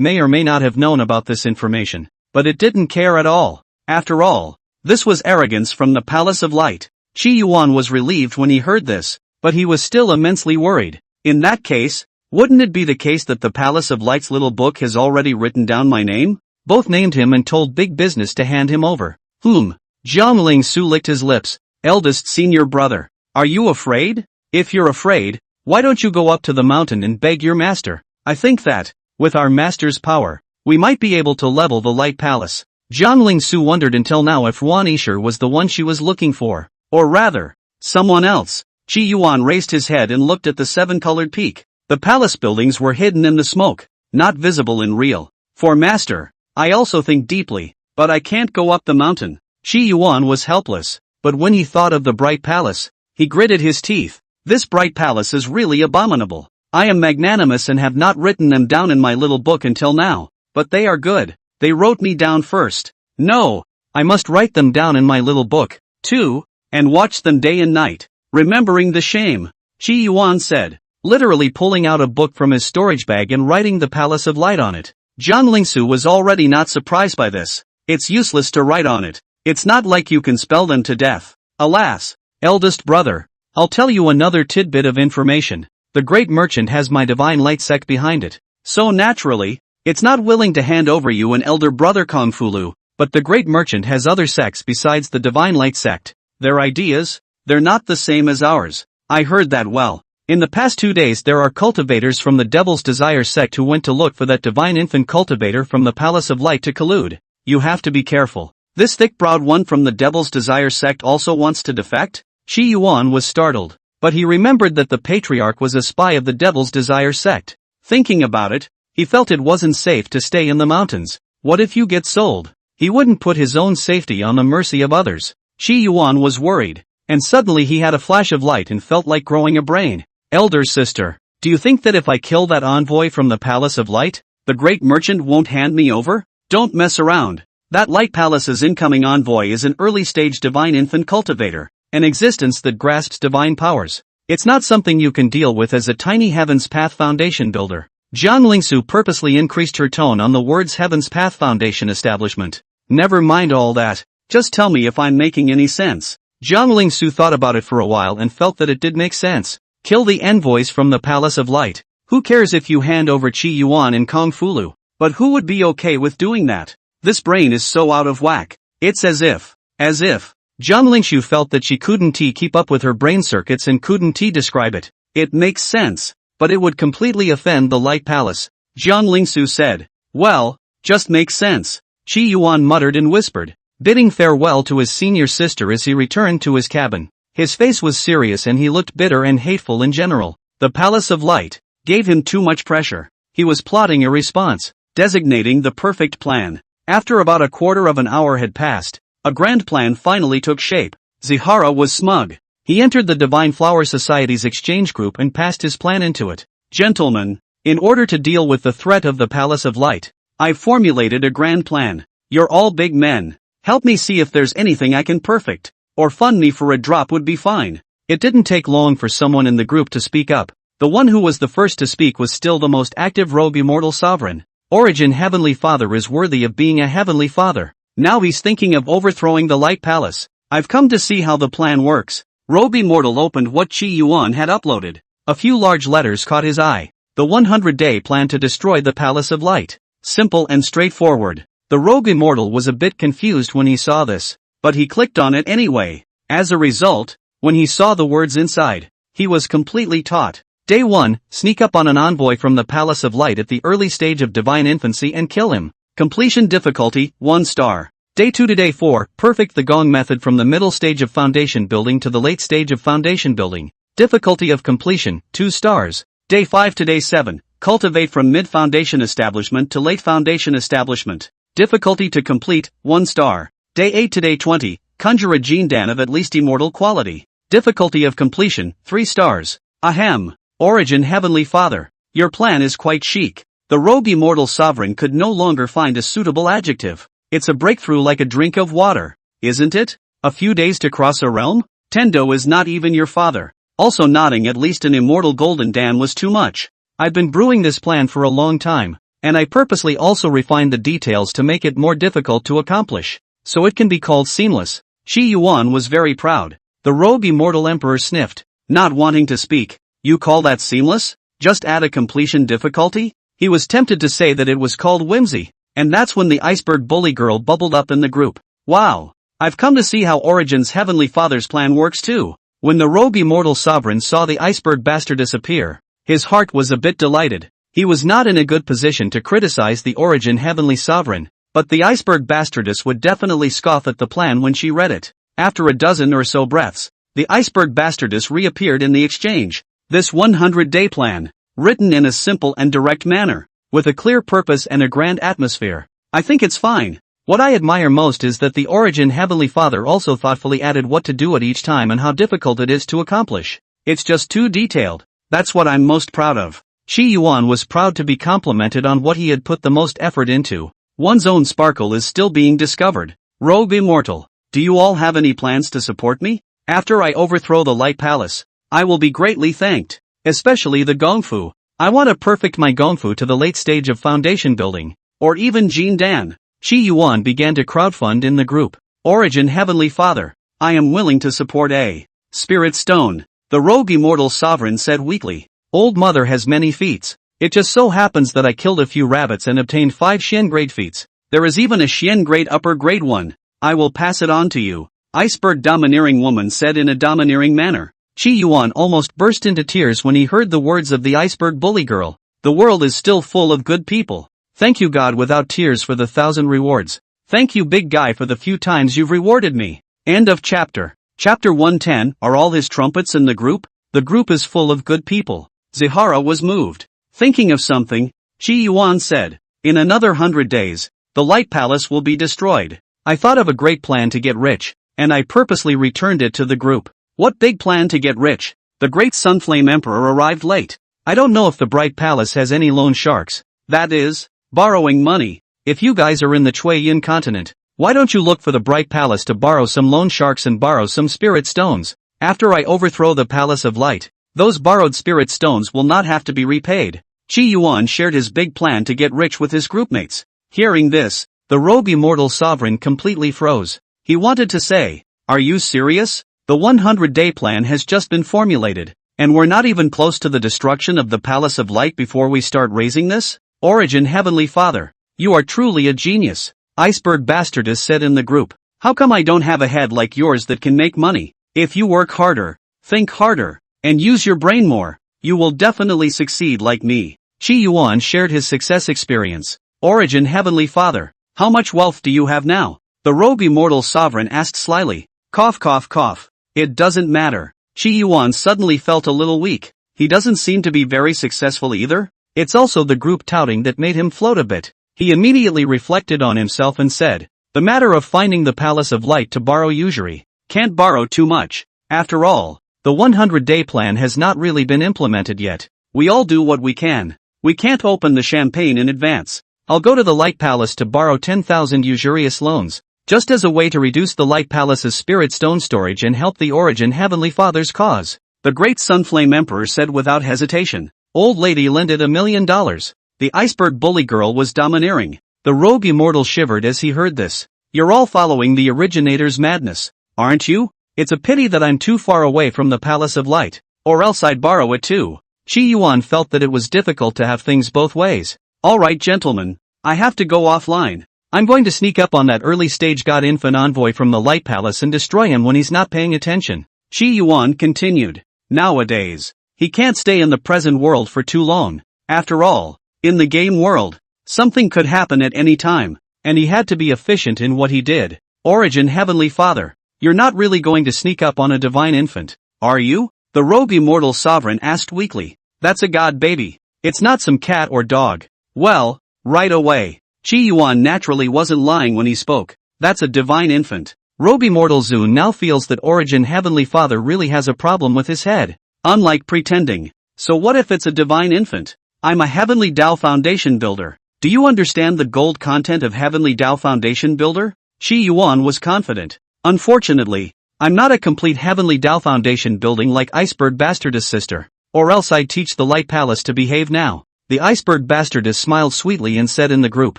[SPEAKER 1] may or may not have known about this information, but it didn't care at all. After all, this was arrogance from the Palace of Light. Qi Yuan was relieved when he heard this, but he was still immensely worried. In that case, wouldn't it be the case that the Palace of Light's little book has already written down my name? Both named him and told big business to hand him over. Jiang Lingsu licked his lips. Eldest senior brother. Are you afraid? If you're afraid, why don't you go up to the mountain and beg your master? I think that, with our master's power, we might be able to level the Light Palace. Jiang Lingsu wondered until now if Yuan Yisher was the one she was looking for. Or rather, someone else. Qi Yuan raised his head and looked at the seven-colored peak. The palace buildings were hidden in the smoke, not visible in real. For master, I also think deeply, but I can't go up the mountain. Qi Yuan was helpless, but when he thought of the bright palace, he gritted his teeth. This bright palace is really abominable. I am magnanimous and have not written them down in my little book until now, but they are good. They wrote me down first. No, I must write them down in my little book, too, and watch them day and night, remembering the shame. Qi Yuan said, literally pulling out a book from his storage bag and writing the Palace of Light on it. Jiang Lingsu was already not surprised by this. It's useless to write on it. It's not like you can spell them to death. Alas, eldest brother, I'll tell you another tidbit of information. The great merchant has my divine light sect behind it. So naturally, it's not willing to hand over you an elder brother Kongfulu, but the great merchant has other sects besides the divine light sect. Their ideas? They're not the same as ours. I heard that well. In the past 2 days there are cultivators from the Devil's Desire sect who went to look for that divine infant cultivator from the Palace of Light to collude. You have to be careful. This thick-browed one from the Devil's Desire sect also wants to defect? Qi Yuan was startled, but he remembered that the patriarch was a spy of the Devil's Desire sect. Thinking about it, he felt it wasn't safe to stay in the mountains. What if you get sold? He wouldn't put his own safety on the mercy of others. Qi Yuan was worried, and suddenly he had a flash of light and felt like growing a brain. Elder sister, do you think that if I kill that envoy from the Palace of Light, the great merchant won't hand me over? Don't mess around. That Light Palace's incoming envoy is an early-stage divine infant cultivator, an existence that grasps divine powers. It's not something you can deal with as a tiny Heaven's Path Foundation builder. Jiang Lingsu purposely increased her tone on the words Heaven's Path Foundation establishment. Never mind all that, just tell me if I'm making any sense. Jiang Lingsu thought about it for a while and felt that it did make sense. Kill the envoys from the Palace of Light. Who cares if you hand over Qi Yuan and Kongfulu? But who would be okay with doing that? This brain is so out of whack. It's as if. Jiang Lingsu felt that she couldn't keep up with her brain circuits and couldn't describe it. It makes sense, but it would completely offend the Light Palace. Jiang Lingsu said, well, just makes sense. Qi Yuan muttered and whispered, bidding farewell to his senior sister as he returned to his cabin. His face was serious and he looked bitter and hateful in general. The Palace of Light gave him too much pressure. He was plotting a response, designating the perfect plan. After about a quarter of an hour had passed, a grand plan finally took shape. Zihara was smug. He entered the Divine Flower Society's exchange group and passed his plan into it. Gentlemen, in order to deal with the threat of the Palace of Light, I've formulated a grand plan. You're all big men. Help me see if there's anything I can perfect. Or fund me for a drop would be fine. It didn't take long for someone in the group to speak up. The one who was the first to speak was still the most active rogue immortal sovereign. Origin Heavenly Father is worthy of being a Heavenly Father. Now he's thinking of overthrowing the Light Palace. I've come to see how the plan works. Rogue Immortal opened what Qi Yuan had uploaded. A few large letters caught his eye. The 100-day plan to destroy the Palace of Light. Simple and straightforward. The Rogue Immortal was a bit confused when he saw this, but he clicked on it anyway. As a result, when he saw the words inside, he was completely taught. Day 1, sneak up on an envoy from the Palace of Light at the early stage of divine infancy and kill him. Completion difficulty, 1 star. Day 2 to Day 4, perfect the gong method from the middle stage of foundation building to the late stage of foundation building. Difficulty of completion, 2 stars. Day 5 to Day 7, cultivate from mid-foundation establishment to late foundation establishment. Difficulty to complete, 1 star. Day 8 to Day 20, conjure a gene dan of at least immortal quality. Difficulty of completion, 3 stars. Ahem. Origin Heavenly Father, your plan is quite chic. The rogue immortal sovereign could no longer find a suitable adjective. It's a breakthrough like a drink of water, isn't it? A few days to cross a realm? Tendo is not even your father. Also nodding at least an immortal golden dan was too much. I've been brewing this plan for a long time, and I purposely also refined the details to make it more difficult to accomplish, so it can be called seamless. Qi Yuan was very proud. The rogue immortal emperor sniffed, not wanting to speak. You call that seamless? Just add a completion difficulty? He was tempted to say that it was called whimsy, and that's when the iceberg bully girl bubbled up in the group. Wow! I've come to see how Origin's Heavenly Father's plan works too. When the rogue immortal sovereign saw the iceberg bastardess appear, his heart was a bit delighted. He was not in a good position to criticize the origin heavenly sovereign, but the iceberg bastardess would definitely scoff at the plan when she read it. After a dozen or so breaths, the iceberg bastardess reappeared in the exchange. This 100-day plan, written in a simple and direct manner, with a clear purpose and a grand atmosphere. I think it's fine. What I admire most is that the origin heavenly father also thoughtfully added what to do at each time and how difficult it is to accomplish. It's just too detailed. That's what I'm most proud of. Chi Yuan was proud to be complimented on what he had put the most effort into. One's own sparkle is still being discovered. Rogue Immortal, do you all have any plans to support me? After I overthrow the Light Palace, I will be greatly thanked. Especially the Gongfu. I want to perfect my Gongfu to the late stage of foundation building. Or even Jin Dan. Chi Yuan began to crowdfund in the group. Origin Heavenly Father, I am willing to support a Spirit Stone. The rogue immortal sovereign said weakly. Old mother has many feats. It just so happens that I killed a few rabbits and obtained 5 Xian grade feats. There is even a Xian grade upper grade one. I will pass it on to you. Iceberg domineering woman said in a domineering manner. Chi Yuan almost burst into tears when he heard the words of the iceberg bully girl. The world is still full of good people. Thank you God without tears for the 1,000 rewards. Thank you big guy for the few times you've rewarded me. End of chapter. Chapter 110, are all his trumpets in the group? The group is full of good people. Zihara was moved. Thinking of something, Chi Yuan said, in another 100 days, the Light Palace will be destroyed. I thought of a great plan to get rich, and I purposely returned it to the group. What big plan to get rich? The great Sunflame Emperor arrived late. I don't know if the Bright Palace has any loan sharks. That is, borrowing money. If you guys are in the Chui Yin continent, why don't you look for the Bright Palace to borrow some loan sharks and borrow some spirit stones? After I overthrow the Palace of Light, those borrowed spirit stones will not have to be repaid. Chi Yuan shared his big plan to get rich with his groupmates. Hearing this, the rogue immortal sovereign completely froze. He wanted to say, are you serious? The 100-day plan has just been formulated, and we're not even close to the destruction of the Palace of Light before we start raising this? Origin Heavenly Father, you are truly a genius. Iceberg Bastardess said in the group. How come I don't have a head like yours that can make money? If you work harder, think harder, and use your brain more, you will definitely succeed like me. Chi Yuan shared his success experience. Origin Heavenly Father, how much wealth do you have now? The rogue immortal sovereign asked slyly. Cough cough cough. It doesn't matter. Chi Yuan suddenly felt a little weak. He doesn't seem to be very successful either. It's also the group touting that made him float a bit. He immediately reflected on himself and said, the matter of finding the Palace of Light to borrow usury. Can't borrow too much. After all, the 100-day plan has not really been implemented yet. We all do what we can. We can't open the champagne in advance. I'll go to the Light Palace to borrow 10,000 usurious loans, just as a way to reduce the Light Palace's spirit stone storage and help the Origin Heavenly Father's cause. The great Sunflame Emperor said without hesitation. Old lady lended $1 million. The iceberg bully girl was domineering. The rogue immortal shivered as he heard this. You're all following the originator's madness, aren't you? It's a pity that I'm too far away from the Palace of Light, or else I'd borrow it too. Chi Yuan felt that it was difficult to have things both ways. Alright gentlemen, I have to go offline. I'm going to sneak up on that early stage god infant envoy from the Light Palace and destroy him when he's not paying attention. Chi Yuan continued. Nowadays, he can't stay in the present world for too long. After all, in the game world, something could happen at any time, and he had to be efficient in what he did. Origin Heavenly Father, you're not really going to sneak up on a divine infant, are you? The rogue immortal sovereign asked weakly. That's a god baby. It's not some cat or dog. Well, right away. Chi Yuan naturally wasn't lying when he spoke. That's a divine infant. Rogue immortal Zun now feels that Origin Heavenly Father really has a problem with his head. Unlike pretending. So what if it's a divine infant? I'm a Heavenly Dao Foundation builder. Do you understand the gold content of Heavenly Dao Foundation builder? Chi Yuan was confident. Unfortunately, I'm not a complete Heavenly Dao Foundation building like Iceberg Bastardess sister. Or else I'd teach the Light Palace to behave now. The Iceberg Bastardess smiled sweetly and said in the group.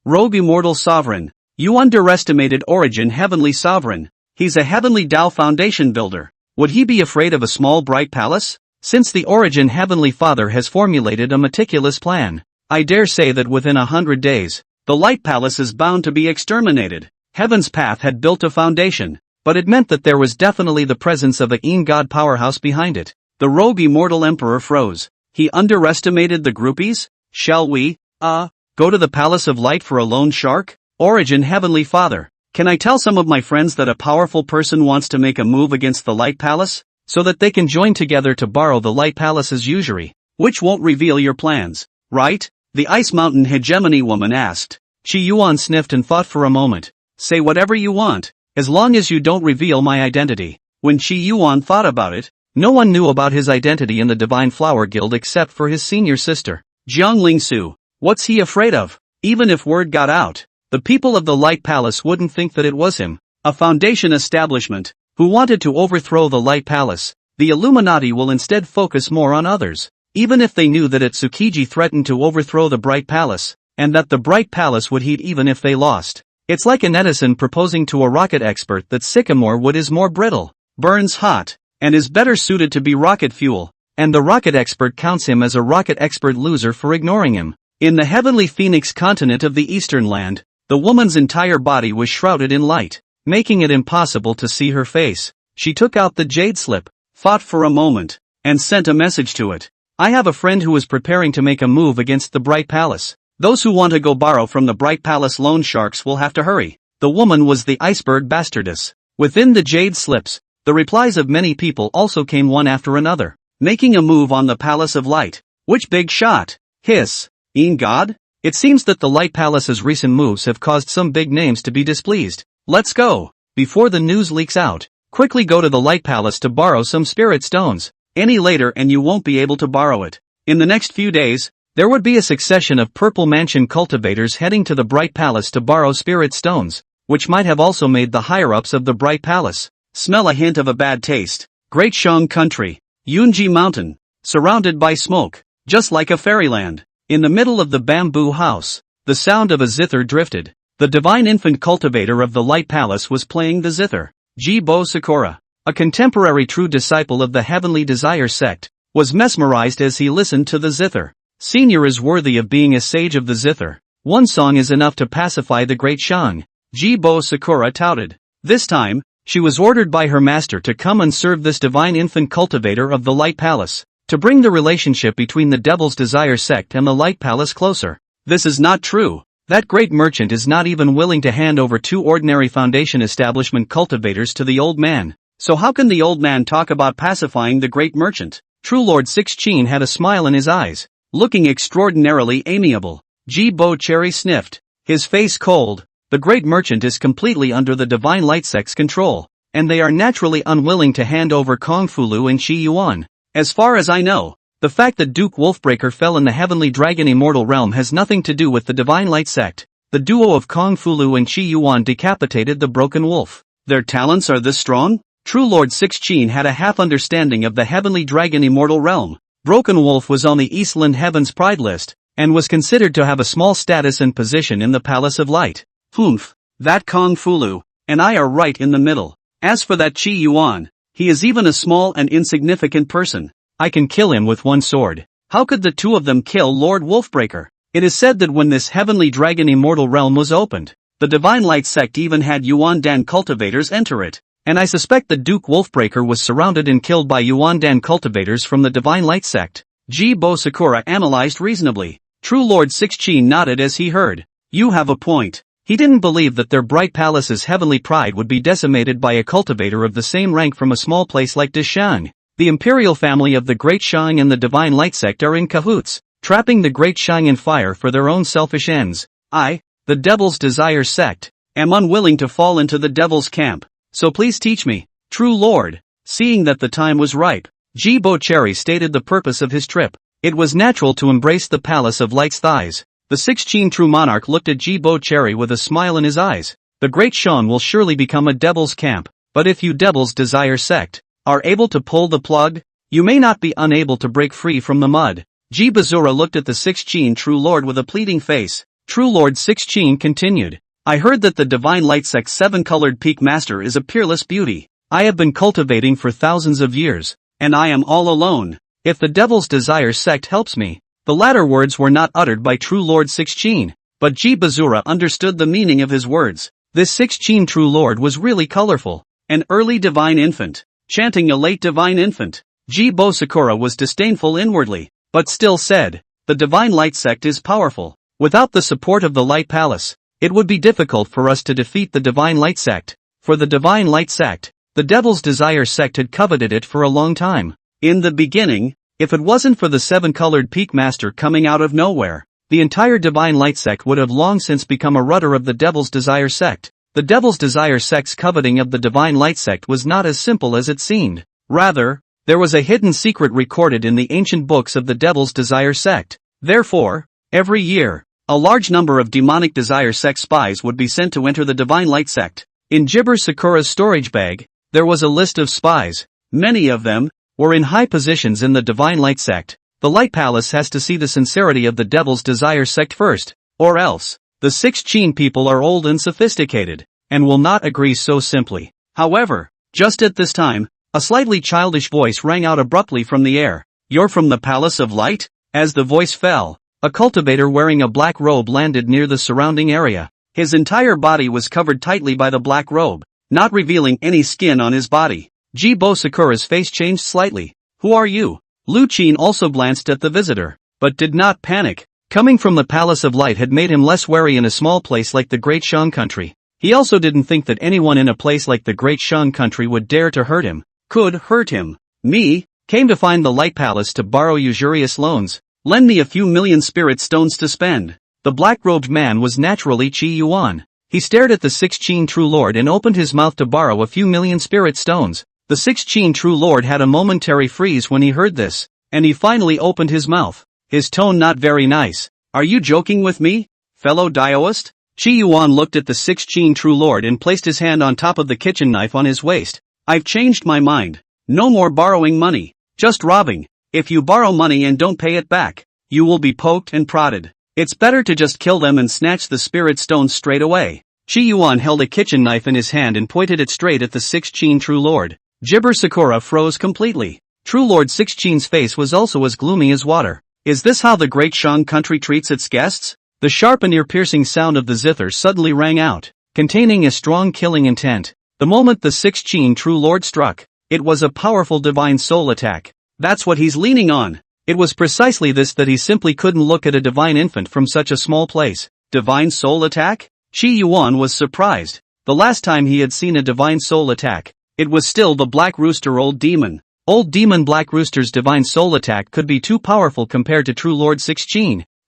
[SPEAKER 1] Rogue Immortal Sovereign, you underestimated Origin Heavenly Sovereign. He's a Heavenly Dao Foundation builder. Would he be afraid of a small bright palace? Since the Origin Heavenly Father has formulated a meticulous plan, I dare say that within 100 days, the Light Palace is bound to be exterminated. Heaven's Path had built a foundation. but it meant that there was definitely the presence of a god powerhouse behind it. The rogue immortal emperor froze. He underestimated the groupies? Shall we, go to the Palace of Light for a lone shark? Origin Heavenly Father, can I tell some of my friends that a powerful person wants to make a move against the Light Palace? So that they can join together to borrow the Light Palace's usury, which won't reveal your plans, right? The Ice Mountain hegemony woman asked. Chi Yuan sniffed and thought for a moment. Say whatever you want, as long as you don't reveal my identity. When Chi Yuan thought about it, no one knew about his identity in the Divine Flower Guild except for his senior sister, Jiang Lingsu. What's he afraid of? Even if word got out, the people of the Light Palace wouldn't think that it was him, a Foundation establishment, who wanted to overthrow the Light Palace. The Illuminati will instead focus more on others. Even if they knew that Tsukiji threatened to overthrow the Bright Palace, and that the Bright Palace would heat even if they lost. It's like an Edison proposing to a rocket expert that sycamore wood is more brittle, burns hot, and is better suited to be rocket fuel, and the rocket expert counts him as a rocket expert loser for ignoring him. In the heavenly Phoenix continent of the Eastern Land, the woman's entire body was shrouded in light, making it impossible to see her face. She took out the jade slip, thought for a moment, and sent a message to it. I have a friend who is preparing to make a move against the Bright Palace. Those who want to go borrow from the Bright Palace loan sharks will have to hurry. The woman was the iceberg bastardess. Within the jade slips, the replies of many people also came one after another. Making a move on the Palace of Light. Which big shot? Hiss. God? It seems that the Light Palace's recent moves have caused some big names to be displeased. Let's go. Before the news leaks out, quickly go to the Light Palace to borrow some spirit stones. Any later and you won't be able to borrow it. In the next few days, there would be a succession of Purple Mansion cultivators heading to the Bright Palace to borrow spirit stones, which might have also made the higher-ups of the Bright Palace smell a hint of a bad taste. Great Shang Country, Yunji Mountain, surrounded by smoke, just like a fairyland. In the middle of the bamboo house, the sound of a zither drifted. The divine infant cultivator of the Light Palace was playing the zither. Jibo Sakura, a contemporary true disciple of the Heavenly Desire sect, was mesmerized as he listened to the zither. Senior is worthy of being a sage of the zither. One song is enough to pacify the great Shang, Jibo Sakura touted. This time, she was ordered by her master to come and serve this divine infant cultivator of the Light Palace, to bring the relationship between the Devil's Desire sect and the Light Palace closer. This is not true. That great merchant is not even willing to hand over two ordinary Foundation establishment cultivators to the old man. So how can the old man talk about pacifying the great merchant? True Lord Sixteen had a smile in his eyes, looking extraordinarily amiable. Jibo Cherry sniffed, his face cold. The great merchant is completely under the Divine Light sect's control, and they are naturally unwilling to hand over Kung Fulu and Chi Yuan. As far as I know, the fact that Duke Wolfbreaker fell in the Heavenly Dragon Immortal Realm has nothing to do with the Divine Light sect. The duo of Kung Fulu and Chi Yuan decapitated the Broken Wolf. Their talents are this strong? True Lord Sixteen had a half-understanding of the Heavenly Dragon Immortal Realm. Broken Wolf was on the Eastland Heaven's Pride list, and was considered to have a small status and position in the Palace of Light. Humph, that Kung Fulu, and I are right in the middle. As for that Chi Yuan, he is even a small and insignificant person. I can kill him with one sword. How could the two of them kill Lord Wolfbreaker? It is said that when this Heavenly Dragon Immortal Realm was opened, the Divine Light sect even had Yuan Dan cultivators enter it. And I suspect that Duke Wolfbreaker was surrounded and killed by Yuan Dan cultivators from the Divine Light sect. Jibo Sakura analyzed reasonably. True Lord Sixteen nodded as he heard. You have a point. He didn't believe that their Bright Palace's heavenly pride would be decimated by a cultivator of the same rank from a small place like Deshang. The imperial family of the Great Shang and the Divine Light sect are in cahoots, trapping the Great Shang in fire for their own selfish ends. I, the Devil's Desire sect, am unwilling to fall into the Devil's camp. So please teach me, True Lord. Seeing that the time was ripe, Jibo Cherry stated the purpose of his trip. It was natural to embrace the Palace of Light's thighs. The 16 True Monarch looked at Jibo Cherry with a smile in his eyes. The Great Shan will surely become a Devil's camp, but if you Devil's Desire sect are able to pull the plug, you may not be unable to break free from the mud. Jibazura looked at the 16 True Lord with a pleading face. True Lord 16 continued. I heard that the Divine Light sect's 7-colored peak master is a peerless beauty. I have been cultivating for thousands of years, and I am all alone. If the Devil's Desire sect helps me. The latter words were not uttered by True Lord 16, but Jibazura understood the meaning of his words. This 16 True Lord was really colorful. An early divine infant. Chanting a late divine infant. Jibo Sakura was disdainful inwardly, but still said, the divine light sect is powerful. Without the support of the light palace, it would be difficult for us to defeat the divine light sect. For the divine light sect, the devil's desire sect had coveted it for a long time. In the beginning, if it wasn't for the seven-colored peak master coming out of nowhere, the entire divine light sect would have long since become a rudder of the devil's desire sect. The devil's desire sect's coveting of the divine light sect was not as simple as it seemed. Rather, there was a hidden secret recorded in the ancient books of the devil's desire sect. Therefore, every year, a large number of demonic desire sect spies would be sent to enter the divine light sect. In Jibo Sakura's storage bag, there was a list of spies. Many of them were in high positions in the divine light sect. The light palace has to see the sincerity of the devil's desire sect first, or else, the 6 people are old and sophisticated, and will not agree so simply. However, just at this time, a slightly childish voice rang out abruptly from the air. You're from the Palace of Light? As the voice fell, a cultivator wearing a black robe landed near the surrounding area. His entire body was covered tightly by the black robe, not revealing any skin on his body. Jibo Sakura's face changed slightly. Who are you? Lu Qin also glanced at the visitor, but did not panic. Coming from the Palace of Light had made him less wary in a small place like the Great Shang Country. He also didn't think that anyone in a place like the Great Shang Country would dare to hurt him. Could hurt him. Me, came to find the Light Palace to borrow usurious loans. Lend me a few million spirit stones to spend. The black-robed man was naturally Qi Yuan. He stared at the 6 True Lord and opened his mouth to borrow a few million spirit stones. The 6 True Lord had a momentary freeze when he heard this, and he finally opened his mouth. His tone not very nice. Are you joking with me, fellow Daoist? Qi Yuan looked at the 6 True Lord and placed his hand on top of the kitchen knife on his waist. I've changed my mind. No more borrowing money. Just robbing. If you borrow money and don't pay it back, you will be poked and prodded. It's better to just kill them and snatch the spirit stones straight away. Qi Yuan held a kitchen knife in his hand and pointed it straight at the 6 True Lord. Jibo Sakura froze completely. True Lord 6 face was also as gloomy as water. Is this how the Great Shang Country treats its guests? The sharp and ear-piercing sound of the zither suddenly rang out, containing a strong killing intent. The moment the 6 True Lord struck, it was a powerful divine soul attack. That's what he's leaning on. It was precisely this that he simply couldn't look at a divine infant from such a small place. Divine soul attack? Qi Yuan was surprised. The last time he had seen a divine soul attack, it was still the Black Rooster Old Demon. Old Demon Black Rooster's divine soul attack could be too powerful compared to True Lord 6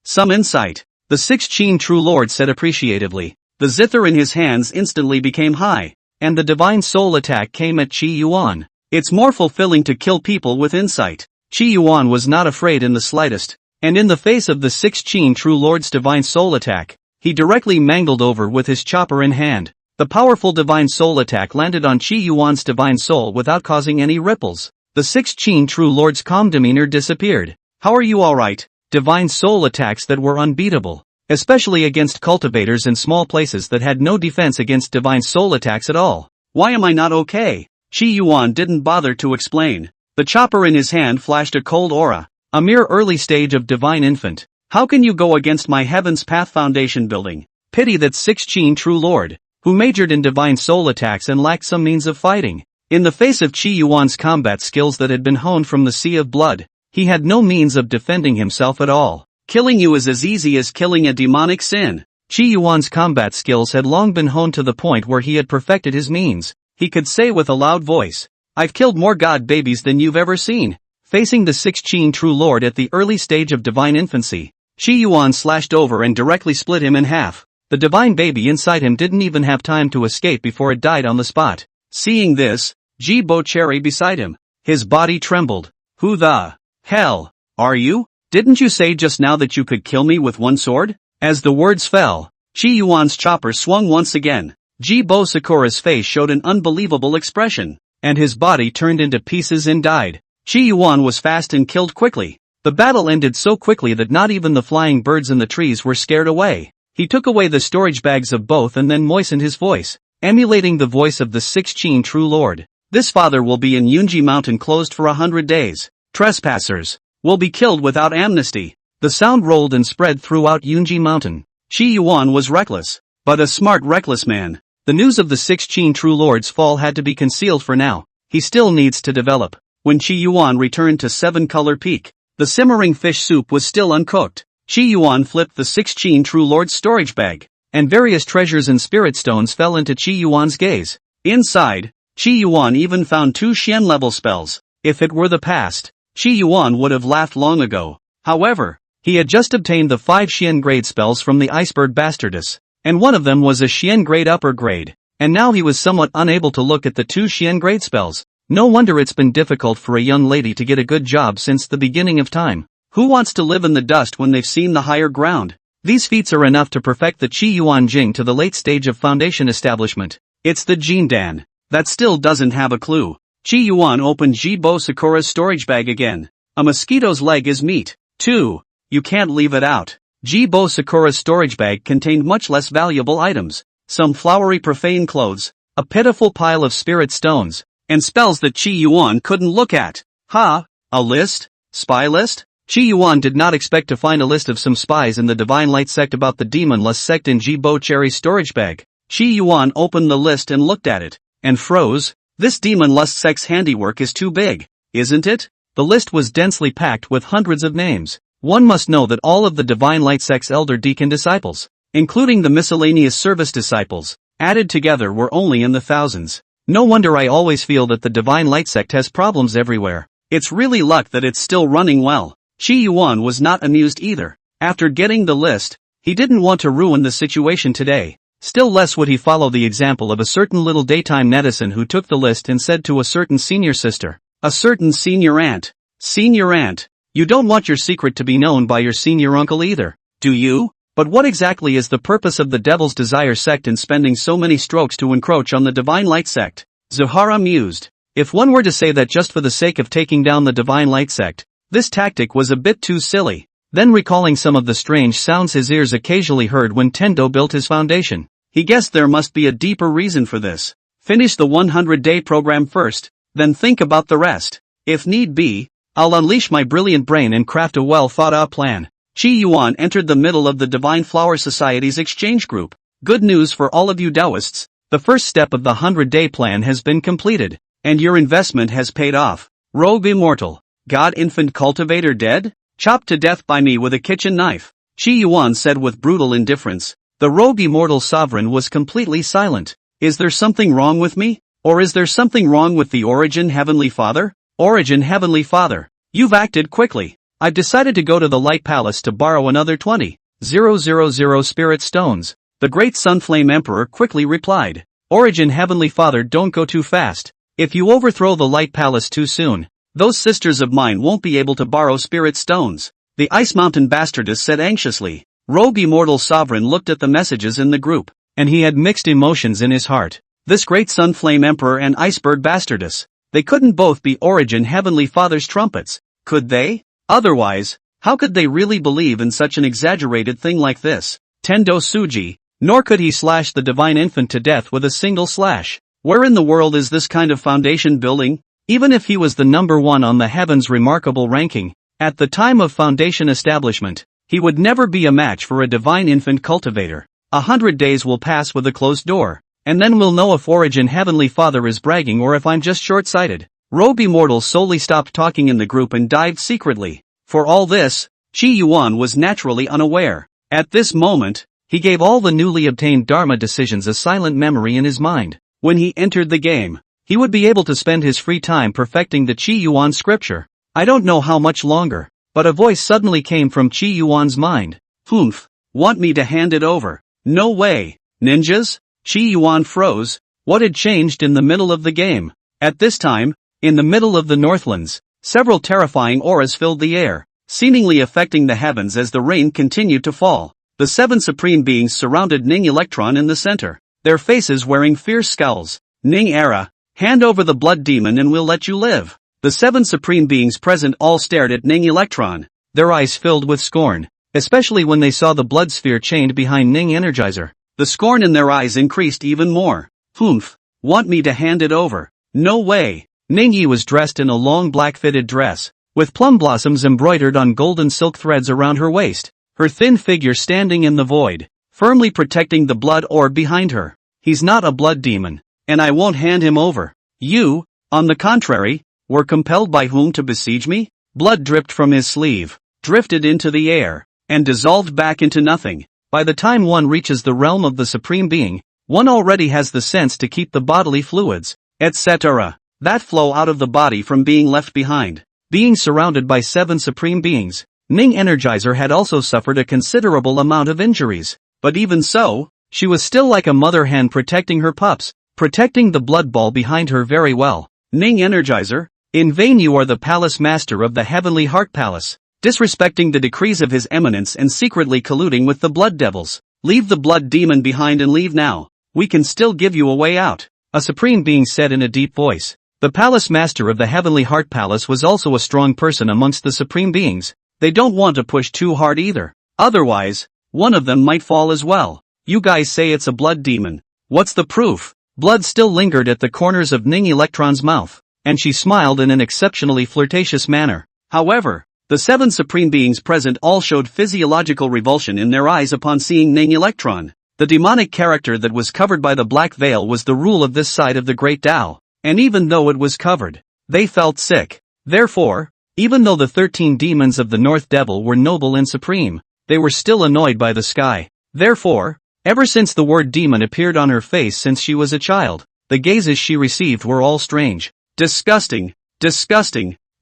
[SPEAKER 1] Some insight. The 6 True Lord said appreciatively. The zither in his hands instantly became high, and the divine soul attack came at Qi Yuan. It's more fulfilling to kill people with insight. Qi Yuan was not afraid in the slightest, and in the face of the 6 True Lord's divine soul attack, he directly mangled over with his chopper in hand. The powerful divine soul attack landed on Qi Yuan's divine soul without causing any ripples. The 6 True Lord's calm demeanor disappeared. How are you alright? Divine soul attacks that were unbeatable, especially against cultivators in small places that had no defense against divine soul attacks at all. Why am I not okay? Qi Yuan didn't bother to explain. The chopper in his hand flashed a cold aura, a mere early stage of divine infant. How can you go against my Heaven's Path Foundation building? Pity that 6 True Lord, who majored in divine soul attacks and lacked some means of fighting. In the face of Qi Yuan's combat skills that had been honed from the Sea of Blood, he had no means of defending himself at all. Killing you is as easy as killing a demonic sin. Qi Yuan's combat skills had long been honed to the point where he had perfected his means. He could say with a loud voice, I've killed more god babies than you've ever seen. Facing the 6 True Lord at the early stage of divine infancy, Qi Yuan slashed over and directly split him in half. The divine baby inside him didn't even have time to escape before it died on the spot. Seeing this, Jibo Cherry beside him, his body trembled. Who the hell are you? Didn't you say just now that you could kill me with one sword? As the words fell, Qi Yuan's chopper swung once again. Jibo Sakura's face showed an unbelievable expression, and his body turned into pieces and died. Qi Yuan was fast and killed quickly. The battle ended so quickly that not even the flying birds in the trees were scared away. He took away the storage bags of both and then moistened his voice, emulating the voice of the 6 True Lord. This father will be in Yunji Mountain closed for 100 days. Trespassers will be killed without amnesty. The sound rolled and spread throughout Yunji Mountain. Qi Yuan was reckless, but a smart reckless man. The news of the 16 True Lords' fall had to be concealed for now. He still needs to develop. When Qi Yuan returned to 7-Color Peak, the simmering fish soup was still uncooked. Qi Yuan flipped the 16 True Lords' storage bag, and various treasures and spirit stones fell into Qi Yuan's gaze. Inside, Qi Yuan even found 2 Xian-level spells. If it were the past, Qi Yuan would have laughed long ago. However, he had just obtained the 5 Xian grade spells from the Iceberg Bastardess, and one of them was a Xian grade upper grade, and now he was somewhat unable to look at the 2 Xian grade spells. No wonder it's been difficult for a young lady to get a good job since the beginning of time. Who wants to live in the dust when they've seen the higher ground? These feats are enough to perfect the Qi Yuan Jing to the late stage of foundation establishment. It's the Jindan that still doesn't have a clue. Qi Yuan opened Jibo Sakura's storage bag again. A mosquito's leg is meat, too. You can't leave it out. Jibo Sakura's storage bag contained much less valuable items. Some flowery profane clothes, a pitiful pile of spirit stones, and spells that Qi Yuan couldn't look at. A list? Spy list? Qi Yuan did not expect to find a list of some spies in the Divine Light sect about the Demon Lust sect in Jibo Cherry's storage bag. Qi Yuan opened the list and looked at it, and froze. This Demon Lust sect's handiwork is too big, isn't it? The list was densely packed with hundreds of names. One must know that all of the Divine Light sect's elder deacon disciples, including the miscellaneous service disciples, added together were only in the thousands. No wonder I always feel that the Divine Light sect has problems everywhere. It's really luck that it's still running well. Qi Yuan was not amused either. After getting the list, he didn't want to ruin the situation today. Still less would he follow the example of a certain little daytime netizen who took the list and said to a certain senior sister, a certain senior aunt, "Senior aunt, you don't want your secret to be known by your senior uncle either, do you? But what exactly is the purpose of the Devil's Desire sect in spending so many strokes to encroach on the Divine Light sect?" Zuhara mused. If one were to say that just for the sake of taking down the Divine Light sect, this tactic was a bit too silly. Then recalling some of the strange sounds his ears occasionally heard when Tendo built his foundation, he guessed there must be a deeper reason for this. Finish the 100-day program first, then think about the rest. If need be, I'll unleash my brilliant brain and craft a well-thought-out plan. Qi Yuan entered the middle of the Divine Flower Society's exchange group. Good news for all of you Taoists. The first step of the 100-day plan has been completed, and your investment has paid off. Rogue Immortal. God Infant Cultivator dead? Chopped to death by me with a kitchen knife. Qi Yuan said with brutal indifference. The Rogue Immortal Sovereign was completely silent. Is there something wrong with me? Or is there something wrong with the Origin Heavenly Father? Origin Heavenly Father, you've acted quickly. I've decided to go to the Light Palace to borrow another 20,000 spirit stones. The great Sunflame Emperor quickly replied. Origin Heavenly Father, don't go too fast. If you overthrow the Light Palace too soon, those sisters of mine won't be able to borrow spirit stones. The Ice Mountain Bastardess said anxiously. Rogue Immortal Sovereign looked at the messages in the group, and he had mixed emotions in his heart. This great Sunflame Emperor and Iceberg Bastardess, they couldn't both be Origin Heavenly Father's trumpets, could they? Otherwise, how could they really believe in such an exaggerated thing like this? Tendo Suji, nor could he slash the Divine Infant to death with a single slash. Where in the world is this kind of foundation building? Even if he was the number one on the Heaven's remarkable ranking, at the time of foundation establishment, he would never be a match for a Divine Infant cultivator. 100 days will pass with a closed door, and then we'll know if Origin Heavenly Father is bragging or if I'm just short-sighted. Rogue Immortal solely stopped talking in the group and dived secretly. For all this, Qi Yuan was naturally unaware. At this moment, he gave all the newly obtained Dharma decisions a silent memory in his mind. When he entered the game, he would be able to spend his free time perfecting the Qi Yuan scripture. I don't know how much longer, but a voice suddenly came from Qi Yuan's mind. Humph, want me to hand it over? No way. Ninjas? Qi Yuan froze. What had changed in the middle of the game? At this time, in the middle of the Northlands, several terrifying auras filled the air, seemingly affecting the heavens as the rain continued to fall. The 7 supreme beings surrounded Ning Electron in the center, their faces wearing fierce scowls. Ning Era, hand over the blood demon and we'll let you live. The 7 supreme beings present all stared at Ning Electron, their eyes filled with scorn, especially when they saw the blood sphere chained behind Ning Energizer. The scorn in their eyes increased even more. Humph, want me to hand it over? No way. Ning Yi was dressed in a long black fitted dress, with plum blossoms embroidered on golden silk threads around her waist, her thin figure standing in the void, firmly protecting the blood orb behind her. He's not a blood demon, and I won't hand him over. You, on the contrary, were compelled by whom to besiege me? Blood dripped from his sleeve, drifted into the air, and dissolved back into nothing. By the time one reaches the realm of the Supreme Being, one already has the sense to keep the bodily fluids, etc., that flow out of the body from being left behind. Being surrounded by 7 Supreme Beings, Ning Energizer had also suffered a considerable amount of injuries. But even so, she was still like a mother hen protecting her pups, protecting the blood ball behind her very well. Ning Energizer, in vain you are the palace master of the Heavenly Heart Palace, disrespecting the decrees of His Eminence and secretly colluding with the blood devils. Leave the blood demon behind and leave now. We can still give you a way out, a Supreme Being said in a deep voice. The palace master of the Heavenly Heart Palace was also a strong person amongst the Supreme Beings. They don't want to push too hard either. Otherwise, one of them might fall as well. You guys say it's a blood demon. What's the proof? Blood still lingered at the corners of Ning Electron's mouth, and she smiled in an exceptionally flirtatious manner. However, the 7 Supreme Beings present all showed physiological revulsion in their eyes upon seeing Ning Electron. The demonic character that was covered by the black veil was the rule of this side of the Great Tao, and even though it was covered, they felt sick. Therefore, even though the 13 demons of the North Devil were noble and supreme, they were still annoyed by the sky. Therefore, ever since the word demon appeared on her face since she was a child, the gazes she received were all strange, disgusting,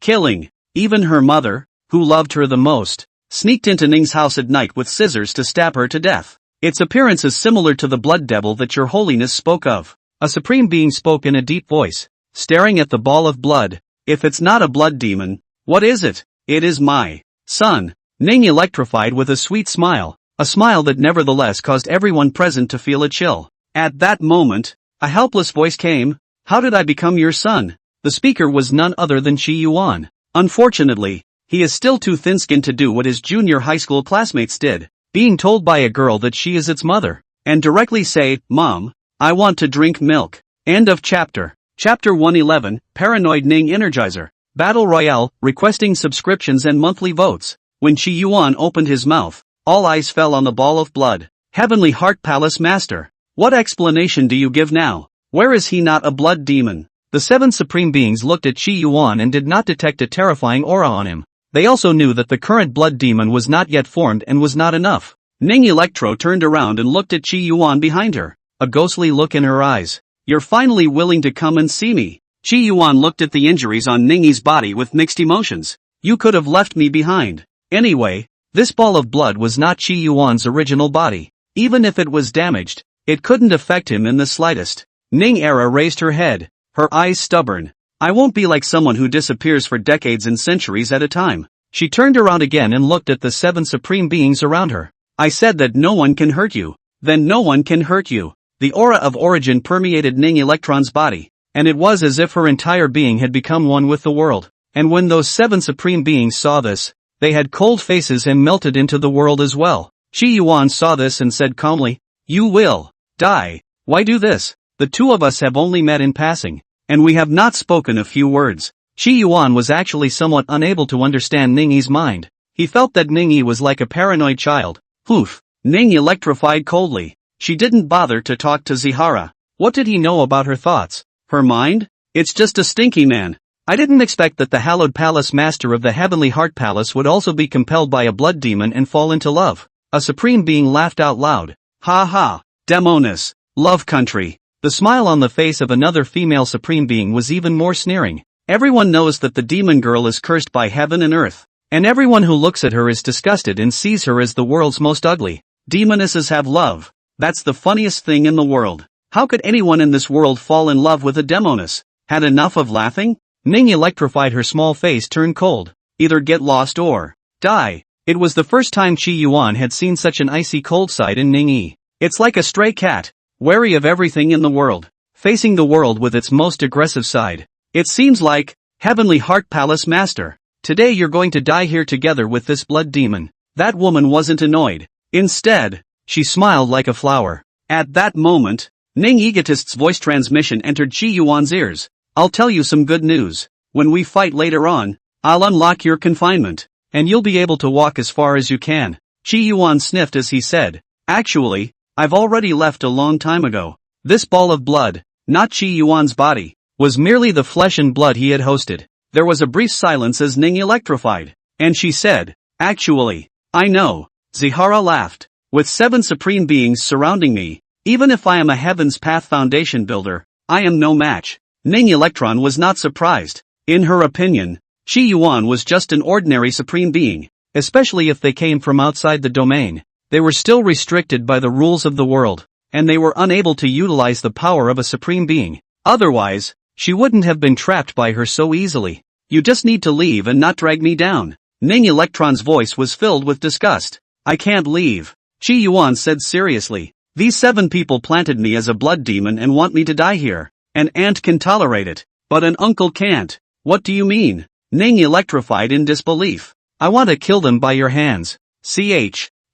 [SPEAKER 1] killing. Even her mother, who loved her the most, sneaked into Ning's house at night with scissors to stab her to death. Its appearance is similar to the blood devil that your holiness spoke of. A Supreme Being spoke in a deep voice, staring at the ball of blood. If it's not a blood demon, what is it? It is my son. Ning electrified with a sweet smile, a smile that nevertheless caused everyone present to feel a chill. At that moment, a helpless voice came. How did I become your son? The speaker was none other than Chi Yuan. Unfortunately, he is still too thin-skinned to do what his junior high school classmates did, being told by a girl that she is its mother, and directly say, Mom, I want to drink milk. End of chapter. Chapter 111, Paranoid Ning Energizer. Battle Royale, requesting subscriptions and monthly votes. When Chi Yuan opened his mouth, all eyes fell on the ball of blood. Heavenly Heart Palace Master. What explanation do you give now? Where is he not a blood demon? The 7 Supreme Beings looked at Chi Yuan and did not detect a terrifying aura on him. They also knew that the current blood demon was not yet formed and was not enough. Ning Electro turned around and looked at Chi Yuan behind her, a ghostly look in her eyes. You're finally willing to come and see me. Chi Yuan looked at the injuries on Ningyi's body with mixed emotions. You could have left me behind. Anyway, this ball of blood was not Chi Yuan's original body. Even if it was damaged, it couldn't affect him in the slightest. Ning Era raised her head, her eyes stubborn. I won't be like someone who disappears for decades and centuries at a time. She turned around again and looked at the 7 Supreme Beings around her. I said that no one can hurt you. Then no one can hurt you. The aura of origin permeated Ning Electron's body, and it was as if her entire being had become one with the world. And when those 7 Supreme Beings saw this, they had cold faces and melted into the world as well. Chi Yuan saw this and said calmly, You will die. Why do this? The two of us have only met in passing, and we have not spoken a few words. Chi Yuan was actually somewhat unable to understand Ningyi's mind. He felt that Ningyi was like a paranoid child. Poof! Ning electrified coldly. She didn't bother to talk to Zihara. What did he know about her thoughts? Her mind? It's just a stinky man. I didn't expect that the hallowed palace master of the Heavenly Heart Palace would also be compelled by a blood demon and fall into love. A Supreme Being laughed out loud. Ha ha! Demonis! Love country! The smile on the face of another female Supreme Being was even more sneering. Everyone knows that the demon girl is cursed by heaven and earth, and everyone who looks at her is disgusted and sees her as the world's most ugly. Demonesses have love. That's the funniest thing in the world. How could anyone in this world fall in love with a demoness? Had enough of laughing? Ning electrified, her small face turned cold. Either get lost or die. It was the first time Chi Yuan had seen such an icy cold side in Ningyi. It's like a stray cat, wary of everything in the world, facing the world with its most aggressive side. It seems like, Heavenly Heart Palace Master, today you're going to die here together with this blood demon. That woman wasn't annoyed. Instead, she smiled like a flower. At that moment, Ning Egotist's voice transmission entered Chi Yuan's ears. I'll tell you some good news. When we fight later on, I'll unlock your confinement, and you'll be able to walk as far as you can. Chi Yuan sniffed as he said, Actually, I've already left a long time ago. This ball of blood, not Qi Yuan's body, was merely the flesh and blood he had hosted. There was a brief silence as Ning electrified, and she said, "Actually, I know." Zihara laughed. "With 7 supreme beings surrounding me, even if I am a Heaven's Path Foundation builder, I am no match." Ning Electron was not surprised. In her opinion, Qi Yuan was just an ordinary supreme being, especially if they came from outside the domain. They were still restricted by the rules of the world, and they were unable to utilize the power of a supreme being. Otherwise, she wouldn't have been trapped by her so easily. "You just need to leave and not drag me down." Ning Electron's voice was filled with disgust. "I can't leave," Qi Yuan said seriously. "These 7 people planted me as a blood demon and want me to die here. An aunt can tolerate it, but an uncle can't." "What do you mean?" Ning electrified in disbelief. "I want to kill them by your hands."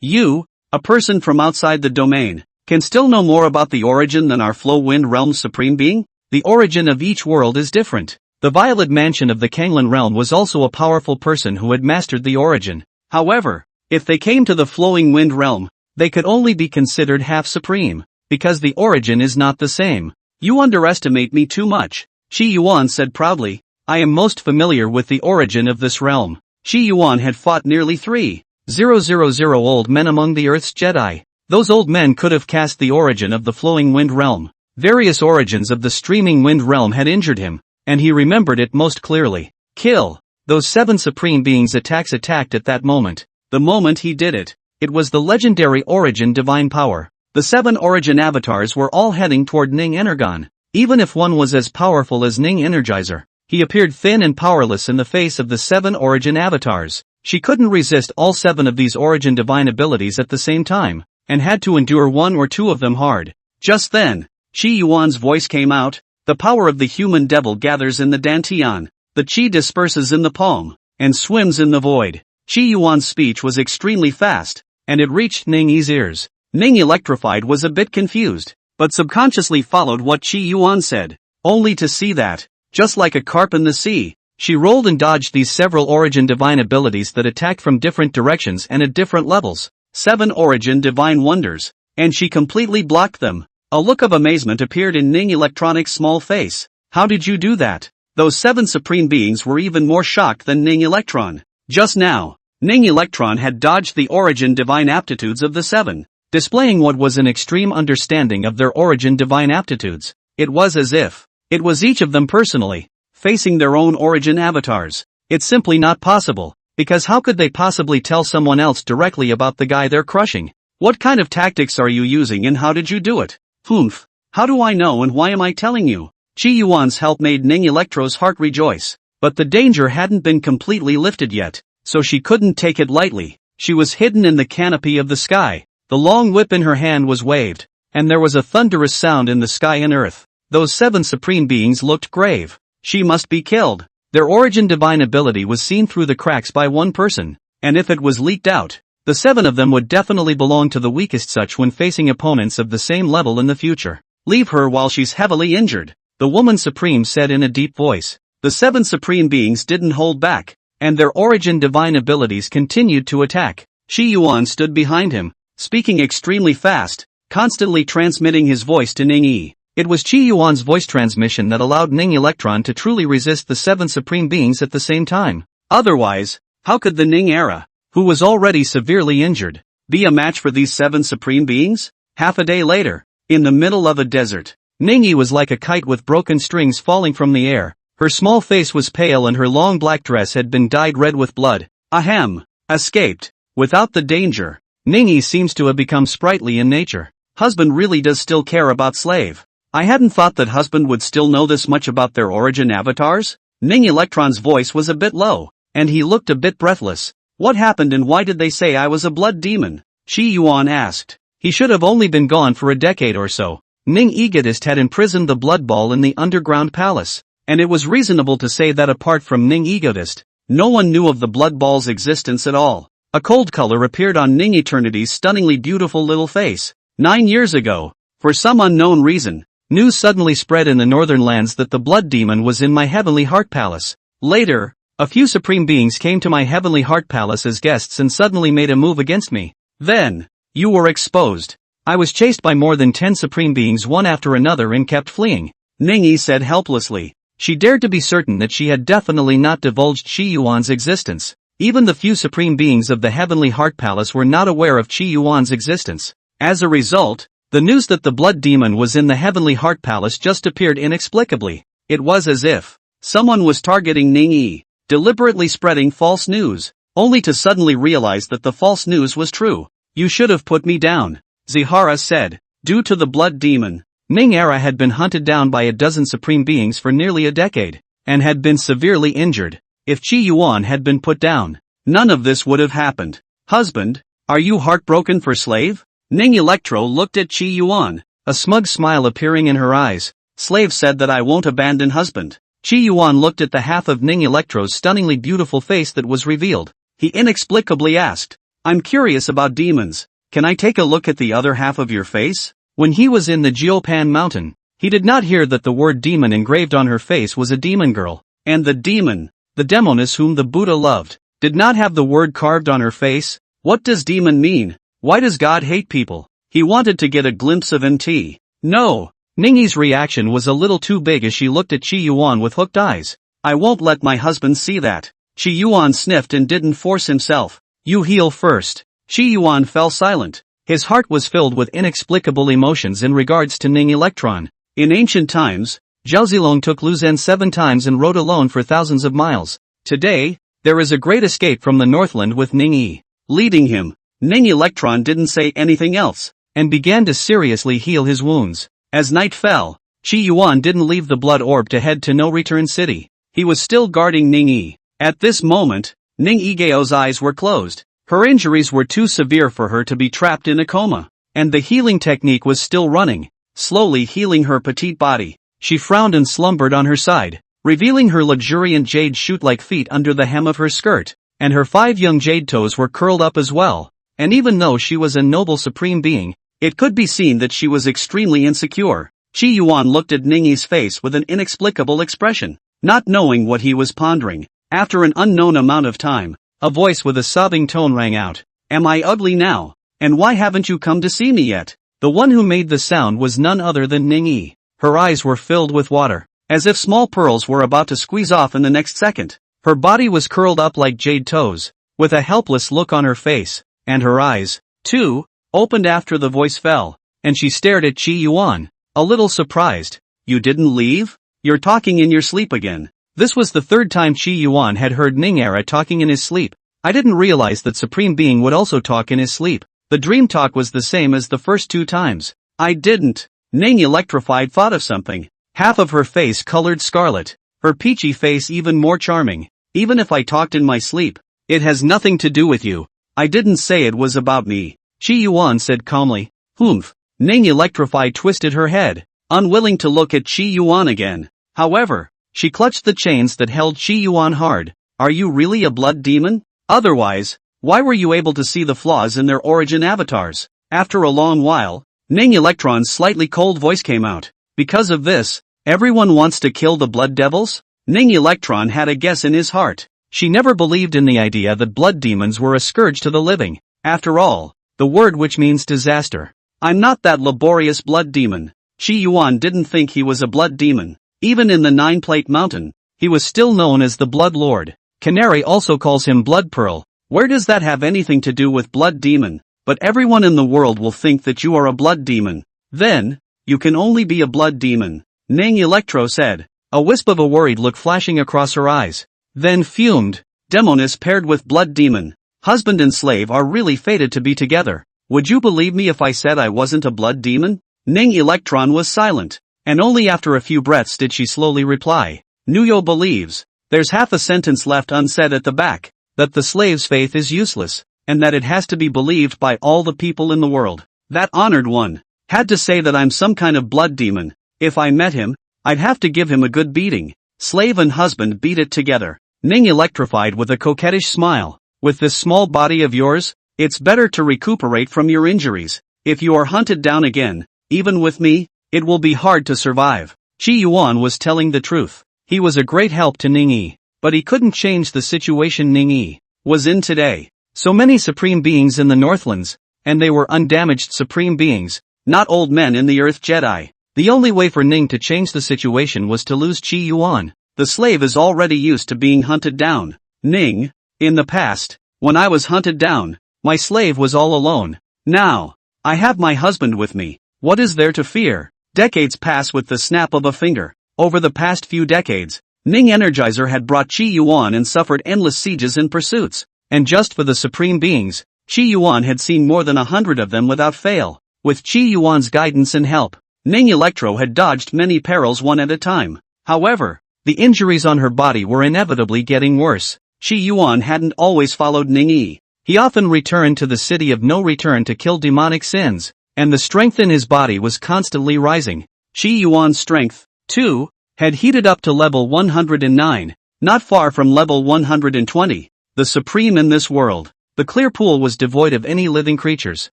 [SPEAKER 1] You, a person from outside the domain, can still know more about the origin than our Flow Wind Realm's supreme being? The origin of each world is different. The Violet Mansion of the Kanglan Realm was also a powerful person who had mastered the origin. However, if they came to the Flowing Wind Realm, they could only be considered half supreme, because the origin is not the same. "You underestimate me too much," Qi Yuan said proudly. "I am most familiar with the origin of this realm." Qi Yuan had fought nearly 3,000 old men among the Earth's Jedi. Those old men could have cast the origin of the Flowing Wind Realm. Various origins of the Streaming Wind Realm had injured him, and he remembered it most clearly. Kill. Those 7 supreme beings attacked at that moment. The moment he did it, it was the legendary origin divine power. The 7 origin avatars were all heading toward Ning Energon. Even if one was as powerful as Ning Energizer, he appeared thin and powerless in the face of the 7 origin avatars. She couldn't resist all 7 of these origin divine abilities at the same time, and had to endure 1 or 2 of them hard. Just then, Qi Yuan's voice came out. "The power of the human devil gathers in the dantian. The qi disperses in the palm, and swims in the void." Qi Yuan's speech was extremely fast, and it reached Ning's ears. Ning electrified was a bit confused, but subconsciously followed what Qi Yuan said, only to see that, just like a carp in the sea, she rolled and dodged these several origin divine abilities that attacked from different directions and at different levels. 7 origin divine wonders, and she completely blocked them. A look of amazement appeared in Ning Electronic's small face. "How did you do that?" Those 7 supreme beings were even more shocked than Ning Electron. Just now, Ning Electron had dodged the origin divine aptitudes of the 7. Displaying what was an extreme understanding of their origin divine aptitudes. It was as if it was each of them personally, facing their own origin avatars. It's simply not possible, because how could they possibly tell someone else directly about the guy they're crushing? "What kind of tactics are you using and how did you do it?" "Humph. How do I know and why am I telling you?" Qi Yuan's help made Ning Electro's heart rejoice. But the danger hadn't been completely lifted yet, so she couldn't take it lightly. She was hidden in the canopy of the sky. The long whip in her hand was waved, and there was a thunderous sound in the sky and earth. Those 7 supreme beings looked grave. She must be killed. Their origin divine ability was seen through the cracks by one person, and if it was leaked out, the 7 of them would definitely belong to the weakest such when facing opponents of the same level in the future. "Leave her while she's heavily injured," the woman supreme said in a deep voice. The 7 supreme beings didn't hold back, and their origin divine abilities continued to attack. Qi Yuan stood behind him, speaking extremely fast, constantly transmitting his voice to Ning Yi. It was Qi Yuan's voice transmission that allowed Ning Electron to truly resist the 7 supreme beings at the same time. Otherwise, how could the Ning era, who was already severely injured, be a match for these 7 supreme beings? Half a day later, in the middle of a desert, Ning Yi was like a kite with broken strings falling from the air. Her small face was pale and her long black dress had been dyed red with blood. Ahem! Escaped. Without the danger. Ning Yi seems to have become sprightly in nature. Husband really does still care about slave. I hadn't thought that husband would still know this much about their origin avatars. Ning Electron's voice was a bit low, and he looked a bit breathless. "What happened and why did they say I was a blood demon?" Qi Yuan asked. He should have only been gone for a decade or so. Ning Egotist had imprisoned the blood ball in the underground palace, and it was reasonable to say that apart from Ning Egotist, no one knew of the blood ball's existence at all. A cold color appeared on Ning Eternity's stunningly beautiful little face. 9 years ago, for some unknown reason, news suddenly spread in the northern lands that the blood demon was in my heavenly heart palace. Later, a few supreme beings came to my heavenly heart palace as guests and suddenly made a move against me. Then, you were exposed. I was chased by more than 10 supreme beings one after another and kept fleeing, Ningyi said helplessly. She dared to be certain that she had definitely not divulged Qi Yuan's existence. Even the few supreme beings of the Heavenly Heart Palace were not aware of Qi Yuan's existence. As a result, the news that the blood demon was in the Heavenly Heart Palace just appeared inexplicably. It was as if someone was targeting Ningyi, deliberately spreading false news, only to suddenly realize that the false news was true. You should have put me down, Zihara said. Due to the blood demon, Ning Era had been hunted down by a dozen supreme beings for nearly a decade, and had been severely injured. If Qi Yuan had been put down, none of this would have happened. Husband, are you heartbroken for Slave? Ning Electro looked at Qi Yuan, a smug smile appearing in her eyes. Slave said that I won't abandon husband. Qi Yuan looked at the half of Ning Electro's stunningly beautiful face that was revealed. He inexplicably asked, I'm curious about demons. Can I take a look at the other half of your face? When he was in the Geopan mountain, he did not hear that the word demon engraved on her face was a demon girl, and the demon, the demoness whom the Buddha loved, did not have the word carved on her face. What does demon mean? Why does God hate people? He wanted to get a glimpse of MT. No. Ningyi's reaction was a little too big as she looked at Qi Yuan with hooked eyes. I won't let my husband see that. Qi Yuan sniffed and didn't force himself. You heal first. Qi Yuan fell silent. His heart was filled with inexplicable emotions in regards to Ning Electron. In ancient times, Zhao Zilong took Luzhen 7 times and rode alone for thousands of miles. Today, there is a great escape from the Northland with Ningyi leading him. Ning Electron didn't say anything else, and began to seriously heal his wounds. As night fell, Qi Yuan didn't leave the blood orb to head to No Return City. He was still guarding Ningyi. At this moment, Ning Yigeo's eyes were closed. Her injuries were too severe for her to be trapped in a coma, and the healing technique was still running, slowly healing her petite body. She frowned and slumbered on her side, revealing her luxuriant jade shoot-like feet under the hem of her skirt, and her 5 young jade toes were curled up as well, and even though she was a noble supreme being, it could be seen that she was extremely insecure. Qi Yuan looked at Ningyi's face with an inexplicable expression, not knowing what he was pondering. After an unknown amount of time, a voice with a sobbing tone rang out. Am I ugly now? And why haven't you come to see me yet? The one who made the sound was none other than Ningyi. Her eyes were filled with water, as if small pearls were about to squeeze off in the next second. Her body was curled up like jade toes, with a helpless look on her face, and her eyes, too, opened after the voice fell, and she stared at Qi Yuan, a little surprised. You didn't leave? You're talking in your sleep again. This was the 3rd time Qi Yuan had heard Ning Era talking in his sleep. I didn't realize that Supreme Being would also talk in his sleep. The dream talk was the same as the first 2 times. I didn't. Ning Electrified thought of something. Half of her face colored scarlet, her peachy face even more charming. Even if I talked in my sleep, it has nothing to do with you. I didn't say it was about me, Qi Yuan said calmly. Humph. Ning Electrified twisted her head, unwilling to look at Qi Yuan again. However, she clutched the chains that held Qi Yuan hard. Are you really a blood demon? Otherwise, why were you able to see the flaws in their origin avatars? After a long while, Ning Electron's slightly cold voice came out. Because of this, everyone wants to kill the blood devils? Ning Electron had a guess in his heart. She never believed in the idea that blood demons were a scourge to the living. After all, the word which means disaster. I'm not that laborious blood demon. Qi Yuan didn't think he was a blood demon. Even in the 9-Plate Mountain, he was still known as the Blood Lord. Canary also calls him Blood Pearl. Where does that have anything to do with blood demon? But everyone in the world will think that you are a blood demon. Then, you can only be a blood demon, Ning Electro said, a wisp of a worried look flashing across her eyes. Then fumed. Demoness paired with blood demon. Husband and slave are really fated to be together. Would you believe me if I said I wasn't a blood demon? Ning Electron was silent. And only after a few breaths did she slowly reply. Nuyo believes. There's half a sentence left unsaid at the back. That the slave's faith is useless, and that it has to be believed by all the people in the world. That honored one had to say that I'm some kind of blood demon. If I met him, I'd have to give him a good beating. Slave and husband beat it together. Ning electrified with a coquettish smile. With this small body of yours, it's better to recuperate from your injuries. If you are hunted down again, even with me, it will be hard to survive. Qi Yuan was telling the truth. He was a great help to Ningyi, but he couldn't change the situation Ningyi was in today. So many supreme beings in the Northlands, and they were undamaged supreme beings, not old men in the Earth Jedi. The only way for Ning to change the situation was to lose Qi Yuan. The slave is already used to being hunted down. Ning, in the past, when I was hunted down, my slave was all alone. Now, I have my husband with me. What is there to fear? Decades pass with the snap of a finger. Over the past few decades, Ning Energizer had brought Qi Yuan and suffered endless sieges and pursuits. And just for the supreme beings, Qi Yuan had seen more than 100 of them without fail. With Qi Yuan's guidance and help, Ning Electro had dodged many perils one at a time. However, the injuries on her body were inevitably getting worse. Qi Yuan hadn't always followed Ning Yi. He often returned to the city of no return to kill demonic sins, and the strength in his body was constantly rising. Qi Yuan's strength, too, had heated up to level 109, not far from level 120, the supreme in this world. The clear pool was devoid of any living creatures,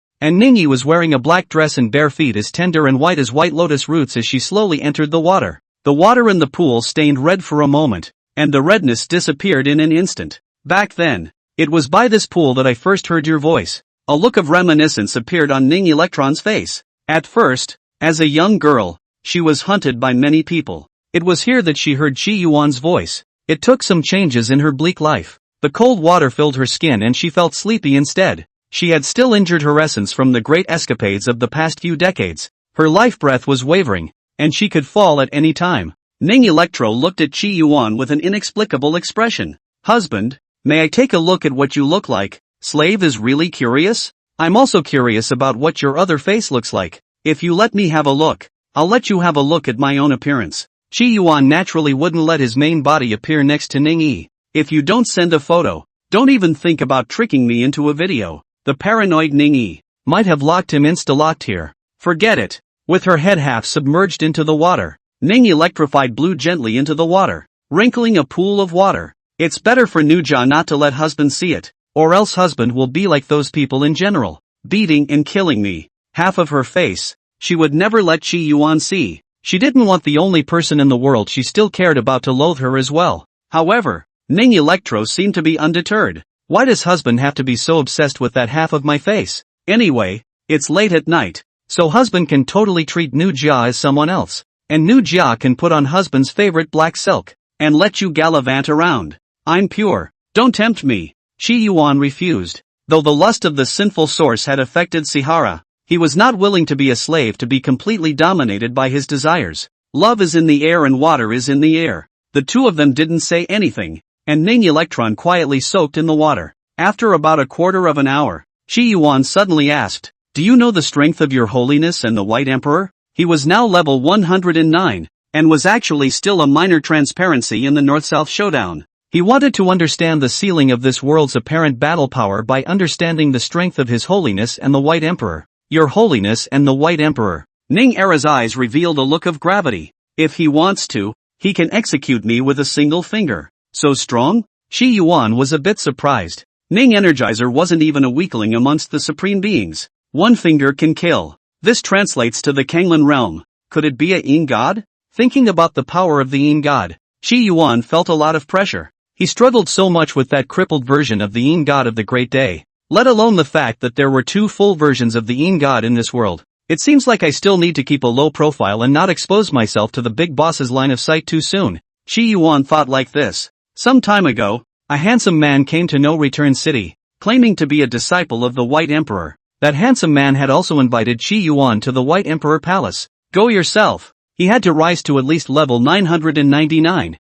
[SPEAKER 1] and Ningyi was wearing a black dress and bare feet as tender and white as white lotus roots as she slowly entered the water. The water in the pool stained red for a moment, and the redness disappeared in an instant. Back then, it was by this pool that I first heard your voice. A look of reminiscence appeared on Ning Electron's face. At first, as a young girl, she was hunted by many people. It was here that she heard Qi Yuan's voice. It took some changes in her bleak life. The cold water filled her skin and she felt sleepy instead. She had still injured her essence from the great escapades of the past few decades. Her life breath was wavering, and she could fall at any time. Ning Electro looked at Qi Yuan with an inexplicable expression. Husband, may I take a look at what you look like? Slave is really curious? I'm also curious about what your other face looks like. If you let me have a look, I'll let you have a look at my own appearance. Qi Yuan naturally wouldn't let his main body appear next to Ning Yi. If you don't send a photo, don't even think about tricking me into a video. The paranoid Ning Yi might have locked him insta-locked here. Forget it. With her head half submerged into the water, Ning Electrified blew gently into the water, wrinkling a pool of water. It's better for Nuja not to let husband see it, or else husband will be like those people in general, beating and killing me. Half of her face, she would never let Qi Yuan see. She didn't want the only person in the world she still cared about to loathe her as well. However, Ning Electro seemed to be undeterred. Why does husband have to be so obsessed with that half of my face? Anyway, it's late at night, so husband can totally treat Nuja as someone else. And Nuja can put on husband's favorite black silk, and let you gallivant around. I'm pure, don't tempt me. Qi Yuan refused. Though the lust of the sinful source had affected Sihara, he was not willing to be a slave to be completely dominated by his desires. Love is in the air and water is in the air. The two of them didn't say anything, and Ning Electron quietly soaked in the water. After about a quarter of an hour, Qi Yuan suddenly asked, "Do you know the strength of your holiness and the White Emperor?" He was now level 109, and was actually still a minor transparency in the North-South showdown. He wanted to understand the ceiling of this world's apparent battle power by understanding the strength of His Holiness and the White Emperor. Your Holiness and the White Emperor. Ning Era's eyes revealed a look of gravity. If he wants to, he can execute me with a single finger. So strong? Qi Yuan was a bit surprised. Ning Energizer wasn't even a weakling amongst the supreme beings. One finger can kill. This translates to the Kanglan realm. Could it be a Yin god? Thinking about the power of the Yin god, Qi Yuan felt a lot of pressure. He struggled so much with that crippled version of the Yin god of the Great Day, let alone the fact that there were two full versions of the Yin god in this world. It seems like I still need to keep a low profile and not expose myself to the big boss's line of sight too soon. Qi Yuan thought like this. Some time ago, a handsome man came to No Return City, claiming to be a disciple of the White Emperor. That handsome man had also invited Qi Yuan to the White Emperor Palace. Go yourself. He had to rise to at least level 999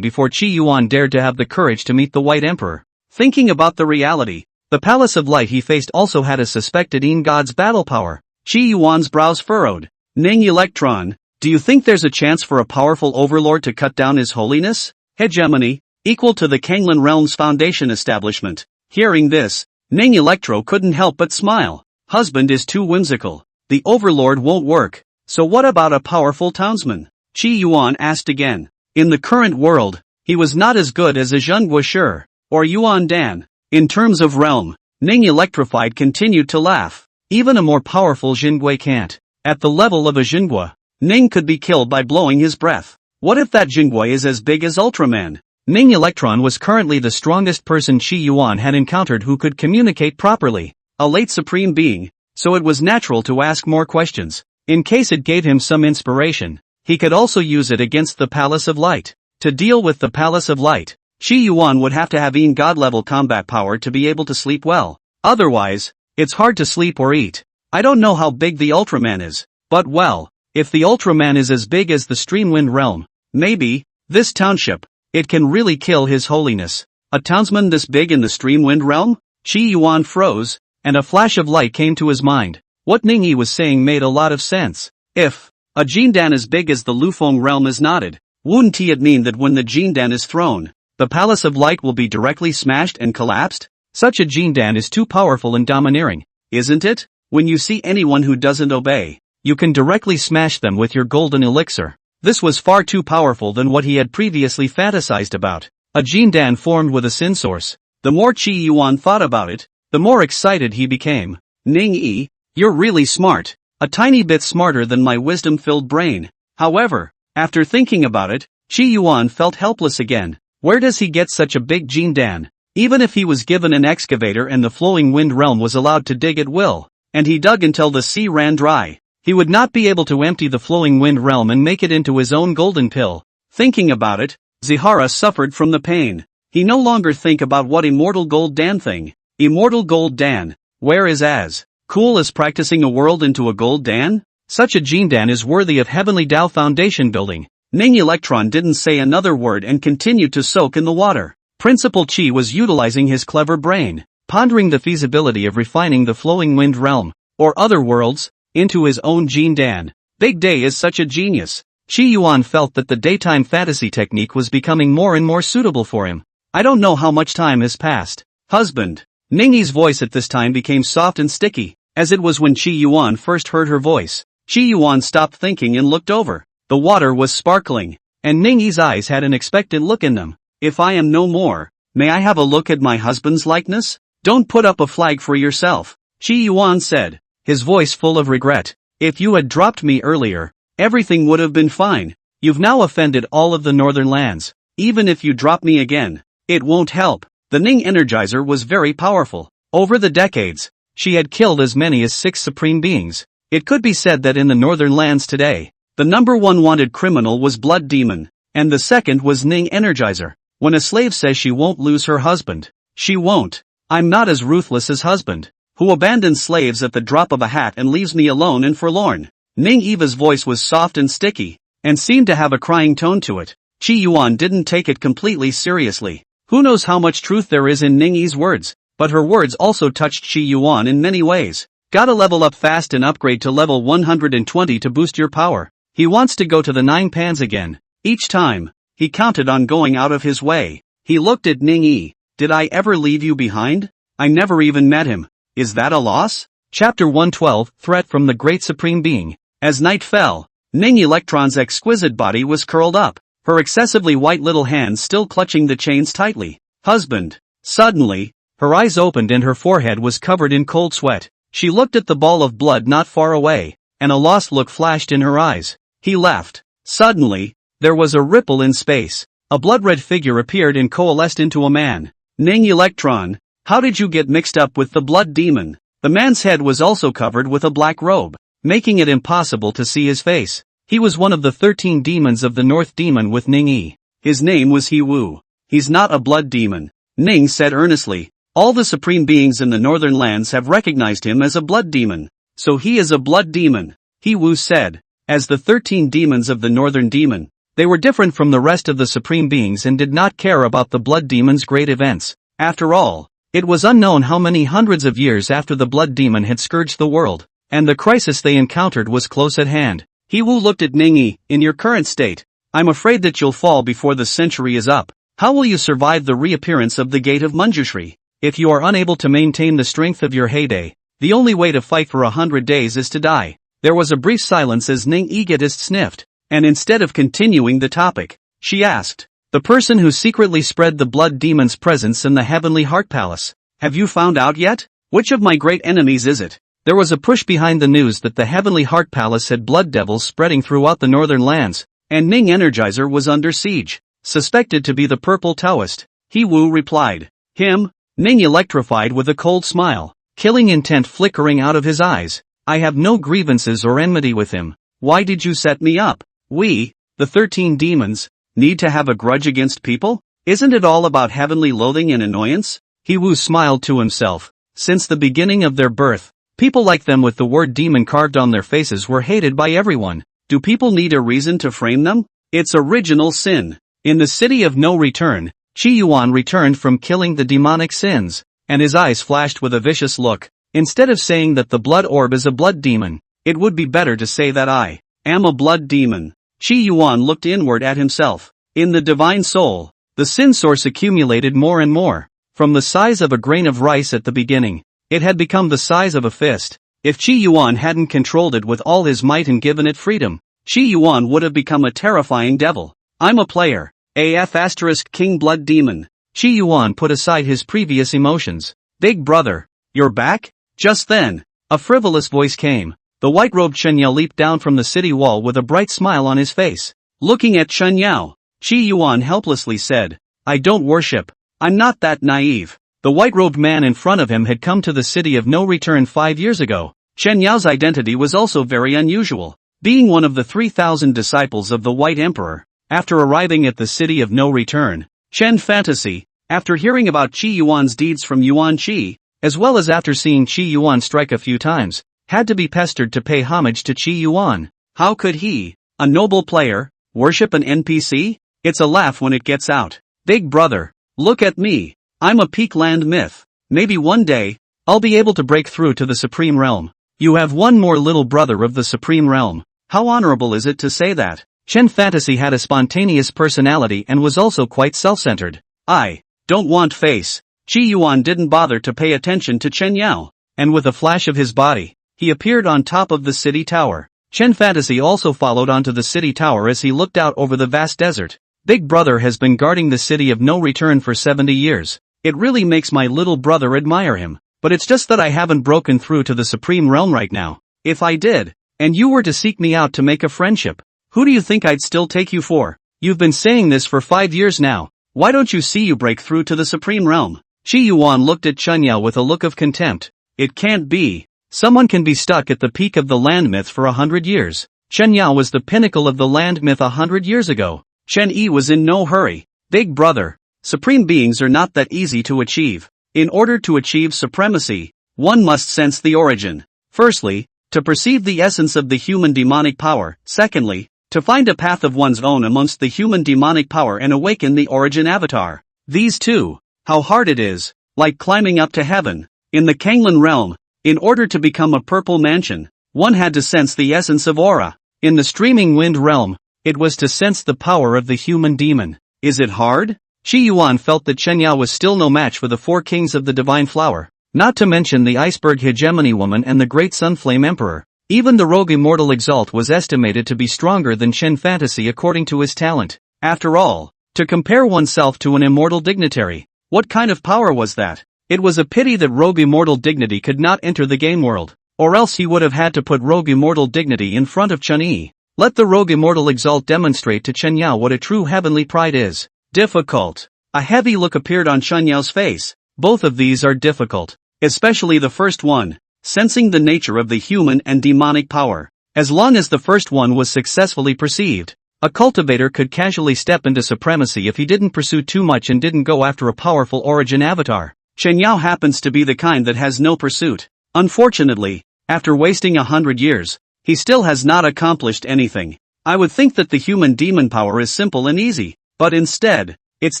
[SPEAKER 1] before Qi Yuan dared to have the courage to meet the White Emperor. Thinking about the reality, the Palace of Light he faced also had a suspected Yin god's battle power. Qi Yuan's brows furrowed. Ning Electron, do you think there's a chance for a powerful overlord to cut down His Holiness? Hegemony, equal to the Kanglan realm's foundation establishment. Hearing this, Ning Electro couldn't help but smile. Husband is too whimsical. The overlord won't work. So what about a powerful townsman? Qi Yuan asked again. In the current world, he was not as good as a Zhenghua Shi, or Yuan Dan. In terms of realm, Ning Electrified continued to laugh. Even a more powerful Zhenghua can't. At the level of a Zhenghua, Ning could be killed by blowing his breath. What if that Zhenghua is as big as Ultraman? Ning Electron was currently the strongest person Qi Yuan had encountered who could communicate properly. a late supreme being, so it was natural to ask more questions, in case it gave him some inspiration. He could also use it against the Palace of Light. To deal with the Palace of Light, Qi Yuan would have to have god-level combat power to be able to sleep well. Otherwise, it's hard to sleep or eat. I don't know how big the Ultraman is, but well, if the Ultraman is as big as the Streamwind realm, maybe, this township, it can really kill His Holiness. A townsman this big in the Streamwind realm? Qi Yuan froze, and a flash of light came to his mind. What Ningyi was saying made a lot of sense. If a Jindan as big as the Lufeng realm is knotted, wouldn't it mean that when the Jindan is thrown, the Palace of Light will be directly smashed and collapsed? Such a Jindan is too powerful and domineering, isn't it? When you see anyone who doesn't obey, you can directly smash them with your golden elixir. This was far too powerful than what he had previously fantasized about. A Jindan formed with a sin source. The more Qi Yuan thought about it, the more excited he became. Ningyi, you're really smart. A tiny bit smarter than my wisdom-filled brain. However, after thinking about it, Qi Yuan felt helpless again. Where does he get such a big Jindan? Even if he was given an excavator and the flowing wind realm was allowed to dig at will, and he dug until the sea ran dry, he would not be able to empty the flowing wind realm and make it into his own golden pill. Thinking about it, Zihara suffered from the pain. He no longer think about what immortal gold Dan thing. Immortal gold Dan, where is as cool as practicing a world into a gold Dan? Such a Jindan is worthy of heavenly Tao foundation building. Ning Electron didn't say another word and continued to soak in the water. Principal Qi was utilizing his clever brain, pondering the feasibility of refining the flowing wind realm, or other worlds, into his own Jindan. Big Day is such a genius. Qi Yuan felt that the daytime fantasy technique was becoming more and more suitable for him. I don't know how much time has passed. Husband. Ningyi's voice at this time became soft and sticky, as it was when Qi Yuan first heard her voice. Qi Yuan stopped thinking and looked over. The water was sparkling, and Ningyi's eyes had an expectant look in them. If I am no more, may I have a look at my husband's likeness? Don't put up a flag for yourself, Qi Yuan said, his voice full of regret. If you had dropped me earlier, everything would have been fine. You've now offended all of the northern lands. Even if you drop me again, it won't help. The Ning Energizer was very powerful. Over the decades, she had killed as many as 6 supreme beings. It could be said that in the northern lands today, the number 1 wanted criminal was Blood Demon, and the second was Ning Energizer. When a slave says she won't lose her husband, she won't. I'm not as ruthless as husband, who abandons slaves at the drop of a hat and leaves me alone and forlorn. Ning Eva's voice was soft and sticky, and seemed to have a crying tone to it. Qi Yuan didn't take it completely seriously. Who knows how much truth there is in Ningyi's words, but her words also touched Qi Yuan in many ways. Gotta level up fast and upgrade to level 120 to boost your power. He wants to go to the 9 pans again. Each time, he counted on going out of his way. He looked at Ningyi. Did I ever leave you behind? I never even met him. Is that a loss? Chapter 112, Threat from the Great Supreme Being. As night fell, Ning Electron's exquisite body was curled up, her excessively white little hands still clutching the chains tightly. Husband. Suddenly, her eyes opened and her forehead was covered in cold sweat. She looked at the ball of blood not far away, and a lost look flashed in her eyes. He laughed. Suddenly, there was a ripple in space. A blood-red figure appeared and coalesced into a man. Ning Electron, how did you get mixed up with the blood demon? The man's head was also covered with a black robe, making it impossible to see his face. He was one of the 13 demons of the North Demon with Ningyi. His name was He Wu. He's not a blood demon, Ning said earnestly. All the supreme beings in the northern lands have recognized him as a blood demon. So he is a blood demon, He Wu said. As the 13 demons of the northern demon, they were different from the rest of the supreme beings and did not care about the blood demon's great events. After all, it was unknown how many hundreds of years after the blood demon had scourged the world, and the crisis they encountered was close at hand. He Wu looked at Ningyi. In your current state, I'm afraid that you'll fall before the century is up. How will you survive the reappearance of the Gate of Manjushri? If you are unable to maintain the strength of your heyday, the only way to fight for 100 days is to die. There was a brief silence as Ning Egotist sniffed, and instead of continuing the topic, she asked, the person who secretly spread the blood demon's presence in the Heavenly Heart Palace, have you found out yet? Which of my great enemies is it? There was a push behind the news that the Heavenly Heart Palace had blood devils spreading throughout the northern lands, and Ning Energizer was under siege, suspected to be the Purple Taoist. He Wu replied. Him? Ning electrified with a cold smile. killing intent flickering out of his eyes. I have no grievances or enmity with him. Why did you set me up? We, the 13 demons, need to have a grudge against people? Isn't it all about heavenly loathing and annoyance? He Wu smiled to himself. Since the beginning of their birth, people like them with the word demon carved on their faces were hated by everyone. Do people need a reason to frame them? It's original sin. In the city of no return, Qi Yuan returned from killing the demonic sins, and his eyes flashed with a vicious look. Instead of saying that the blood orb is a blood demon, it would be better to say that I am a blood demon. Qi Yuan looked inward at himself. In the divine soul, the sin source accumulated more and more. From the size of a grain of rice at the beginning, it had become the size of a fist. If Qi Yuan hadn't controlled it with all his might and given it freedom, Qi Yuan would have become a terrifying devil. I'm a player. AF * King Blood Demon. Qi Yuan put aside his previous emotions. Big brother, you're back? Just then, a frivolous voice came. The white-robed Chen Yao leaped down from the city wall with a bright smile on his face. Looking at Chen Yao, Qi Yuan helplessly said, I don't worship. I'm not that naive. The white-robed man in front of him had come to the city of no return 5 years ago. Chen Yao's identity was also very unusual. Being one of the 3,000 disciples of the White Emperor, after arriving at the city of no return, Chen Fantasy, after hearing about Qi Yuan's deeds from Yuan Qi, as well as after seeing Qi Yuan strike a few times, had to be pestered to pay homage to Qi Yuan. How could he, a noble player, worship an NPC? It's a laugh when it gets out. Big brother, look at me. I'm a peak land myth. Maybe one day, I'll be able to break through to the Supreme Realm. You have one more little brother of the Supreme Realm. How honorable is it to say that? Chen Fantasy had a spontaneous personality and was also quite self-centered. I don't want face. Qi Yuan didn't bother to pay attention to Chen Yao, and with a flash of his body, he appeared on top of the city tower. Chen Fantasy also followed onto the city tower as he looked out over the vast desert. Big brother has been guarding the city of no return for 70 years. It really makes my little brother admire him, but it's just that I haven't broken through to the Supreme Realm right now. If I did, and you were to seek me out to make a friendship, who do you think I'd still take you for? You've been saying this for 5 years now. Why don't you see you break through to the Supreme Realm? Qi Yuan looked at Chen Yao with a look of contempt. It can't be. Someone can be stuck at the peak of the land myth for 100 years. Chen Yao was the pinnacle of the land myth 100 years ago. Chen Yi was in no hurry. Big brother, supreme beings are not that easy to achieve. In order to achieve supremacy, one must sense the origin. Firstly, to perceive the essence of the human demonic power. Secondly, to find a path of one's own amongst the human demonic power and awaken the origin avatar. These two, how hard it is, like climbing up to heaven. In the Kanglan realm, in order to become a purple mansion, one had to sense the essence of aura. In the streaming wind realm, it was to sense the power of the human demon. Is it hard? Qi Yuan felt that Chen Yao was still no match for the 4 kings of the divine flower, not to mention the iceberg hegemony woman and the great sunflame emperor. Even the rogue immortal Exalt was estimated to be stronger than Chen Fantasy according to his talent. After all, to compare oneself to an immortal dignitary, what kind of power was that? It was a pity that rogue immortal dignity could not enter the game world, or else he would have had to put rogue immortal dignity in front of Chen Yi. Let the rogue immortal Exalt demonstrate to Chen Yao what a true heavenly pride is. Difficult. A heavy look appeared on Chen Yao's face. Both of these are difficult, especially the first one, sensing the nature of the human and demonic power. As long as the first one was successfully perceived, a cultivator could casually step into supremacy if he didn't pursue too much and didn't go after a powerful origin avatar. Chen Yao happens to be the kind that has no pursuit. Unfortunately, after wasting 100 years, he still has not accomplished anything. I would think that the human demon power is simple and easy, but instead, it's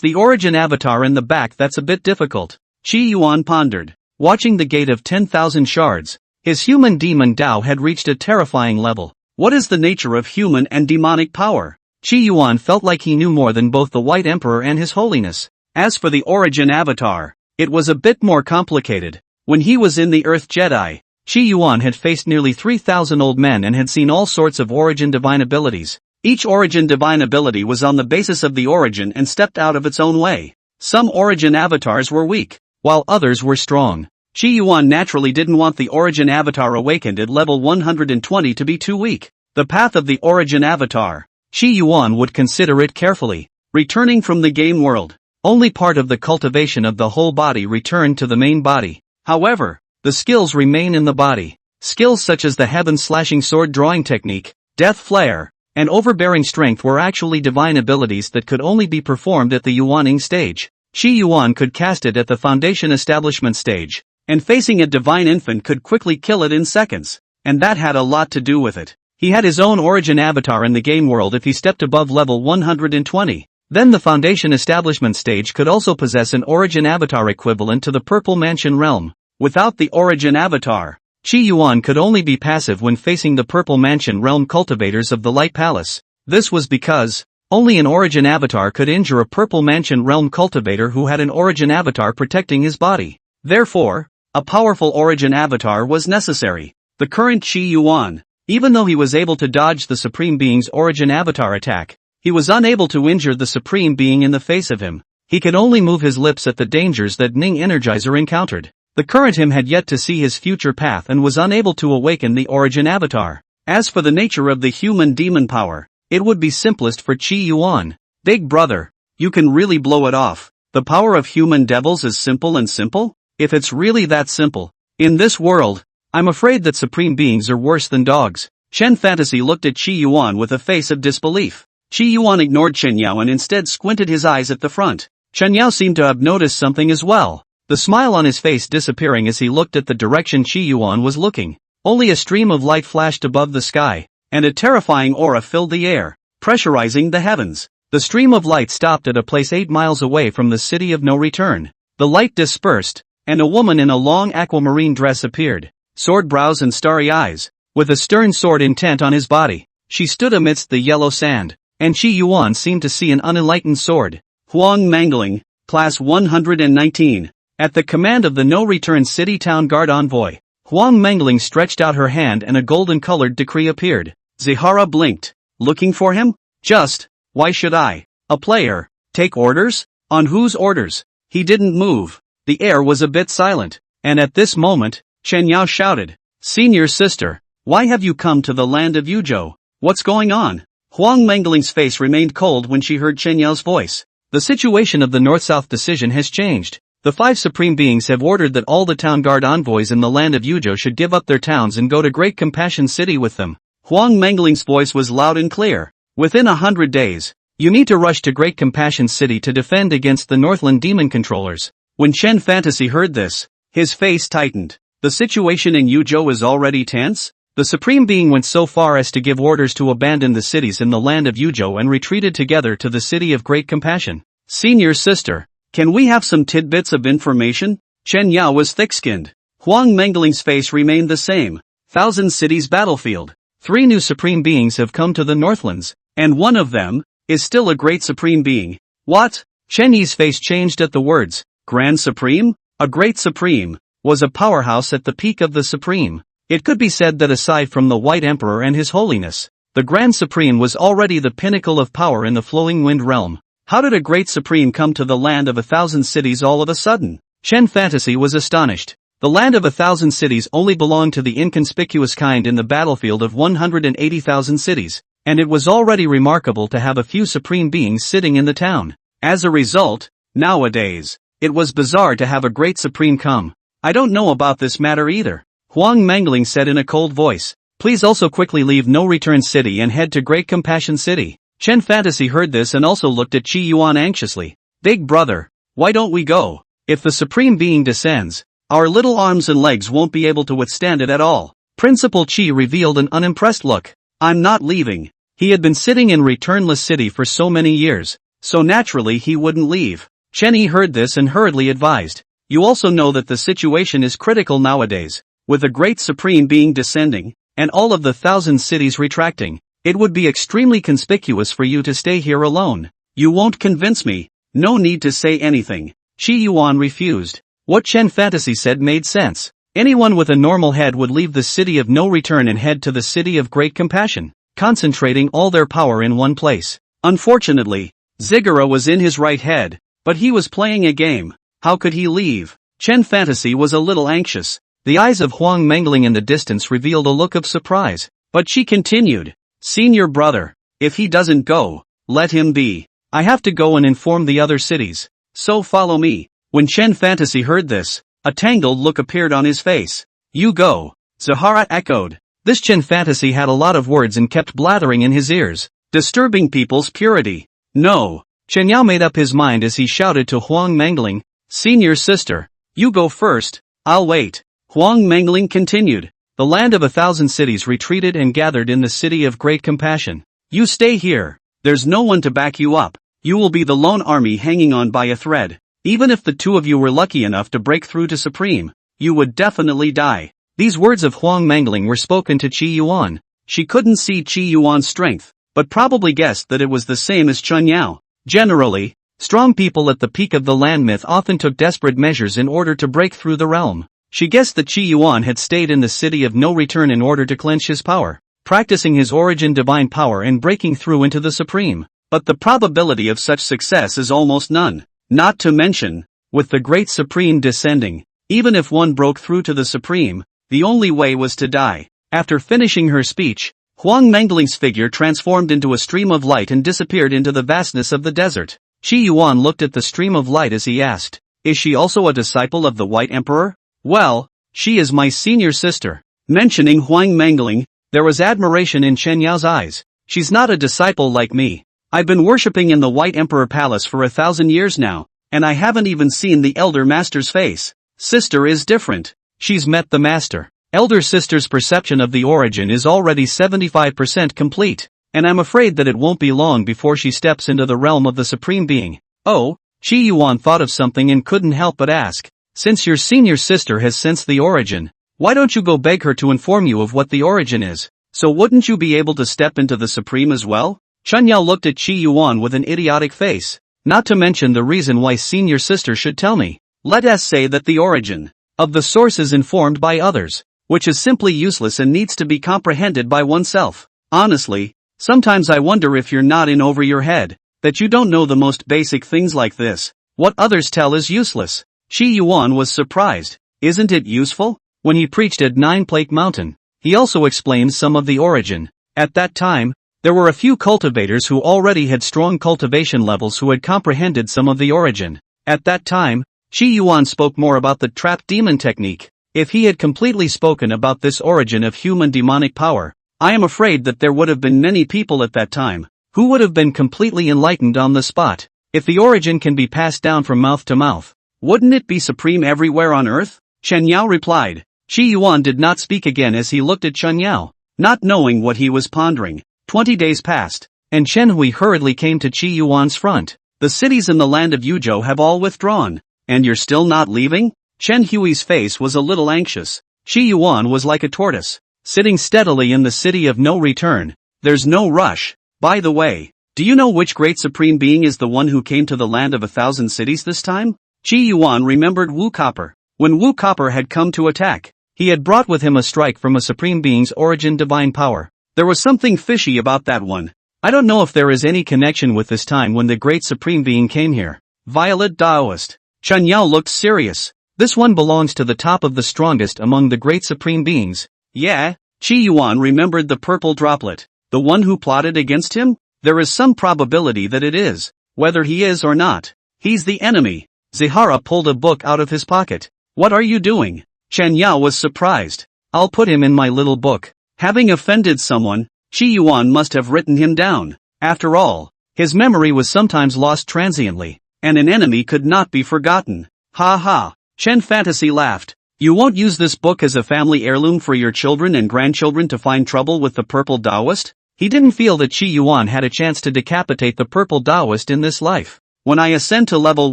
[SPEAKER 1] the origin avatar in the back that's a bit difficult. Qi Yuan pondered. Watching the gate of 10,000 shards, his human demon Dao had reached a terrifying level. What is the nature of human and demonic power? Qi Yuan felt like he knew more than both the White Emperor and His Holiness. As for the origin avatar, it was a bit more complicated. When he was in the Earth Jedi, Qi Yuan had faced nearly 3,000 old men and had seen all sorts of origin divine abilities. Each origin divine ability was on the basis of the origin and stepped out of its own way. Some origin avatars were weak, while others were strong. Qi Yuan naturally didn't want the origin avatar awakened at level 120 to be too weak. The path of the origin avatar, Qi Yuan would consider it carefully. Returning from the game world, only part of the cultivation of the whole body returned to the main body. However, the skills remain in the body. Skills such as the heaven-slashing sword drawing technique, death flare, and overbearing strength were actually divine abilities that could only be performed at the Yuaning stage. Qi Yuan could cast it at the foundation establishment stage, and facing a divine infant could quickly kill it in seconds. And that had a lot to do with it. He had his own origin avatar in the game world if he stepped above level 120. Then the foundation establishment stage could also possess an origin avatar equivalent to the Purple Mansion realm. Without the origin avatar, Qi Yuan could only be passive when facing the Purple Mansion realm cultivators of the Light Palace. This was because only an origin avatar could injure a Purple Mansion realm cultivator who had an origin avatar protecting his body. Therefore, a powerful origin avatar was necessary. The current Qi Yuan, even though he was able to dodge the Supreme Being's origin avatar attack, he was unable to injure the Supreme Being in the face of him. He could only move his lips at the dangers that Ning Energizer encountered. The current him had yet to see his future path and was unable to awaken the origin avatar. As for the nature of the human demon power, it would be simplest for Qi Yuan. Big brother, you can really blow it off. The power of human devils is simple and simple? If it's really that simple. In this world, I'm afraid that Supreme Beings are worse than dogs. Chen Fantasy looked at Qi Yuan with a face of disbelief. Qi Yuan ignored Chen Yao and instead squinted his eyes at the front. Chen Yao seemed to have noticed something as well, the smile on his face disappearing as he looked at the direction Qi Yuan was looking. Only a stream of light flashed above the sky, and a terrifying aura filled the air, pressurizing the heavens. The stream of light stopped at a place 8 miles away from the city of no return. The light dispersed, and a woman in a long aquamarine dress appeared, sword brows and starry eyes, with a stern sword intent on his body. She stood amidst the yellow sand, and Qi Yuan seemed to see an unenlightened sword. Huang Mangling, Class 119. At the command of the no-return city town guard envoy, Huang Mangling stretched out her hand and a golden-colored decree appeared. Zihara blinked. Looking for him? Just, why should I, a player, take orders? On whose orders? He didn't move. The air was a bit silent, and at this moment, Chen Yao shouted, Senior sister, why have you come to the land of Yuzhou? What's going on? Huang Mangling's face remained cold when she heard Chen Yao's voice. The situation of the North-South decision has changed. The 5 Supreme Beings have ordered that all the town guard envoys in the land of Yuzhou should give up their towns and go to Great Compassion City with them. Huang Mangling's voice was loud and clear. Within 100 days, you need to rush to Great Compassion City to defend against the Northland demon controllers. When Chen Fantasy heard this, his face tightened. The situation in Yuzhou is already tense? The Supreme Being went so far as to give orders to abandon the cities in the land of Yuzhou and retreated together to the city of Great Compassion. Senior sister, can we have some tidbits of information? Chen Yao was thick-skinned. Huang Mangling's face remained the same. 1,000 cities battlefield. 3 new Supreme Beings have come to the Northlands, and one of them is still a great Supreme Being. What? Chen Yi's face changed at the words. Grand Supreme? A great Supreme was a powerhouse at the peak of the Supreme. It could be said that aside from the White Emperor and His Holiness, the Grand Supreme was already the pinnacle of power in the Flowing Wind realm. How did a great Supreme come to the land of 1,000 cities all of a sudden? Chen Fantasy was astonished. The land of 1,000 cities only belonged to the inconspicuous kind in the battlefield of 180,000 cities, and it was already remarkable to have a few Supreme Beings sitting in the town. As a result, nowadays, it was bizarre to have a great Supreme come. I don't know about this matter either, Huang Mangling said in a cold voice. Please also quickly leave No Return City and head to Great Compassion City. Chen Fantasy heard this and also looked at Qi Yuan anxiously. Big brother, why don't we go? If the Supreme Being descends, our little arms and legs won't be able to withstand it at all. Principal Qi revealed an unimpressed look. I'm not leaving. He had been sitting in Returnless City for so many years, so naturally he wouldn't leave. Chen Yi heard this and hurriedly advised. You also know that the situation is critical nowadays. With a great Supreme Being descending, and all of the 1,000 cities retracting, it would be extremely conspicuous for you to stay here alone. You won't convince me. No need to say anything. Qi Yuan refused. What Chen Fantasy said made sense. Anyone with a normal head would leave the city of no return and head to the city of Great Compassion, concentrating all their power in one place. Unfortunately, Ziggurat was in his right head, but he was playing a game. How could he leave? Chen Fantasy was a little anxious. The eyes of Huang Mangling in the distance revealed a look of surprise, but she continued. Senior brother, if he doesn't go, let him be. I have to go and inform the other cities, so follow me. When Chen Fantasy heard this, A tangled look appeared on his face. You go. Zahara echoed. This Chen fantasy had a lot of words and kept blathering in his ears, disturbing people's purity. No. Chen Yao made up his mind as he shouted to Huang Mangling, senior sister. You go first, I'll wait. Huang Mangling continued. The land of 1,000 cities retreated and gathered in the city of great compassion. You stay here. There's no one to back you up. You will be the lone army hanging on by a thread. Even if the two of you were lucky enough to break through to Supreme, you would definitely die. These words of Huang Mangling were spoken to Qi Yuan. She couldn't see Qi Yuan's strength, but probably guessed that it was the same as Chen Yao. Generally, strong people at the peak of the land myth often took desperate measures in order to break through the realm. She guessed that Qi Yuan had stayed in the city of no return in order to clench his power, practicing his origin divine power and breaking through into the Supreme. But the probability of such success is almost none. Not to mention, with the great Supreme descending, even if one broke through to the Supreme, the only way was to die. After finishing her speech, Huang Mangling's figure transformed into a stream of light and disappeared into the vastness of the desert. Qi Yuan looked at the stream of light as he asked, is she also a disciple of the White Emperor? Well, she is my senior sister. Mentioning Huang Mangling, there was admiration in Chen Yao's eyes. She's not a disciple like me. I've been worshipping in the White Emperor Palace for 1,000 years now, and I haven't even seen the Elder Master's face. Sister is different. She's met the Master. Elder Sister's perception of the origin is already 75% complete, and I'm afraid that it won't be long before she steps into the realm of the Supreme Being. Oh, Qi Yuan thought of something and couldn't help but ask, since your senior sister has sensed the origin, why don't you go beg her to inform you of what the origin is? So wouldn't you be able to step into the Supreme as well? Chen Yao looked at Qi Yuan with an idiotic face. Not to mention the reason why senior sister should tell me. Let us say that the origin of the source is informed by others, which is simply useless and needs to be comprehended by oneself. Honestly, sometimes I wonder if you're not in over your head, that you don't know the most basic things like this. What others tell is useless. Qi Yuan was surprised. Isn't it useful? When he preached at Nine Plague Mountain, he also explained some of the origin. At that time, there were a few cultivators who already had strong cultivation levels who had comprehended some of the origin. At that time, Qi Yuan spoke more about the trap demon technique. If he had completely spoken about this origin of human demonic power, I am afraid that there would have been many people at that time who would have been completely enlightened on the spot. If the origin can be passed down from mouth to mouth, wouldn't it be supreme everywhere on earth? Chen Yao replied. Qi Yuan did not speak again as he looked at Chen Yao, not knowing what he was pondering. 20 days passed, and Chen Hui hurriedly came to Qi Yuan's front. The cities in the land of Yuzhou have all withdrawn, and you're still not leaving? Chen Hui's face was a little anxious. Qi Yuan was like a tortoise, sitting steadily in the city of no return. There's no rush. By the way, do you know which great supreme being is the one who came to the land of 1,000 cities this time? Qi Yuan remembered Wu Copper. When Wu Copper had come to attack, he had brought with him a strike from a supreme being's origin divine power. There was something fishy about that one. I don't know if there is any connection with this time when the great supreme being came here. Violet Daoist. Chen Yao looked serious. This one belongs to the top of the strongest among the great supreme beings. Yeah, Qi Yuan remembered the purple droplet. The one who plotted against him? There is some probability that it is. Whether he is or not, he's the enemy. Zahara pulled a book out of his pocket. What are you doing? Chen Yao was surprised. I'll put him in my little book. Having offended someone, Qi Yuan must have written him down. After all, his memory was sometimes lost transiently, and an enemy could not be forgotten. Ha ha. Chen Fantasy laughed. You won't use this book as a family heirloom for your children and grandchildren to find trouble with the purple Taoist? He didn't feel that Qi Yuan had a chance to decapitate the purple Taoist in this life. When I ascend to level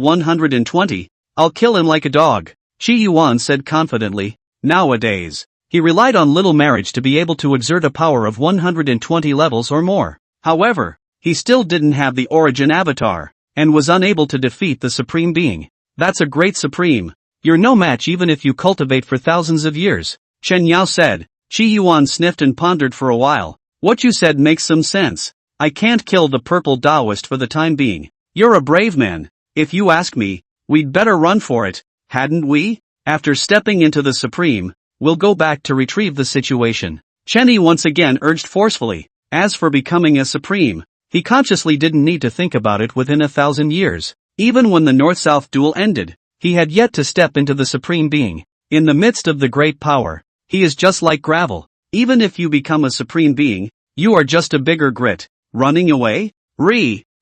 [SPEAKER 1] 120, I'll kill him like a dog, Qi Yuan said confidently. Nowadays, he relied on little marriage to be able to exert a power of 120 levels or more. However, he still didn't have the origin avatar, and was unable to defeat the supreme being. That's a great supreme. You're no match even if you cultivate for thousands of years, Chen Yao said. Qi Yuan sniffed and pondered for a while. What you said makes some sense. I can't kill the purple Taoist for the time being. You're a brave man. If you ask me, we'd better run for it, hadn't we? After stepping into the supreme, we'll go back to retrieve the situation. Chen Yi once again urged forcefully. As for becoming a supreme, he consciously didn't need to think about it within 1,000 years. Even when the North-South duel ended, He had yet to step into the Supreme Being. In the midst of the great power, he is just like gravel. Even if you become a Supreme Being, you are just a bigger grit. Running away?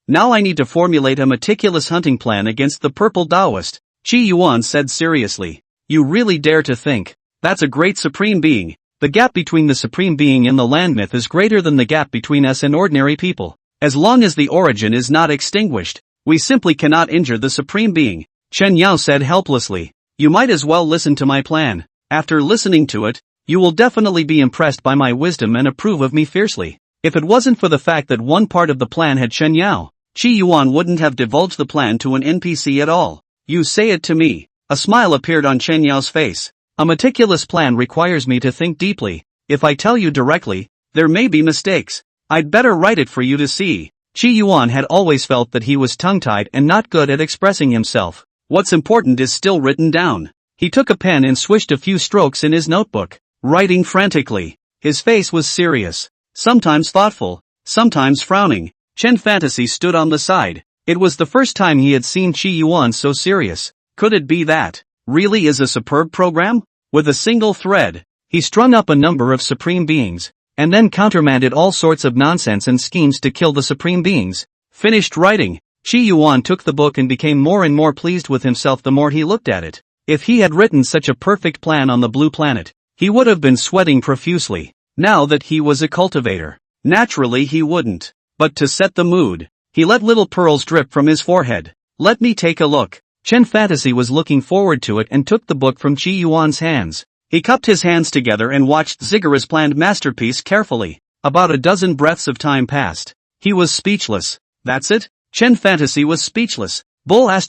[SPEAKER 1] Now I need to formulate a meticulous hunting plan against the purple Taoist, Qi Yuan said seriously. You really dare to think? That's a great Supreme Being. The gap between the Supreme Being and the land myth is greater than the gap between us and ordinary people. As long as the origin is not extinguished, we simply cannot injure the Supreme Being, Chen Yao said helplessly. You might as well listen to my plan. After listening to it, you will definitely be impressed by my wisdom and approve of me fiercely. If it wasn't for the fact that one part of the plan had Chen Yao, Qi Yuan wouldn't have divulged the plan to an NPC at all. You say it to me. A smile appeared on Chen Yao's face. A meticulous plan requires me to think deeply. If I tell you directly, there may be mistakes. I'd better write it for you to see. Qi Yuan had always felt that he was tongue-tied and not good at expressing himself. What's important is still written down. He took a pen and swished a few strokes in his notebook, writing frantically. His face was serious, sometimes thoughtful, sometimes frowning. Chen Fantasy stood on the side. It was the first time he had seen Qi Yuan so serious. Could it be that really is a superb program? With a single thread, he strung up a number of Supreme Beings, and then countermanded all sorts of nonsense and schemes to kill the Supreme Beings. Finished writing, Qi Yuan took the book and became more and more pleased with himself the more he looked at it. If he had written such a perfect plan on the blue planet, he would have been sweating profusely. Now that he was a cultivator, naturally he wouldn't. But to set the mood, he let little pearls drip from his forehead. Let me take a look. Chen Fantasy was looking forward to it and took the book from Qi Yuan's hands. He cupped his hands together and watched Ziggurat's planned masterpiece carefully. About a dozen breaths of time passed. He was speechless. That's it? Chen Fantasy was speechless. Bull *****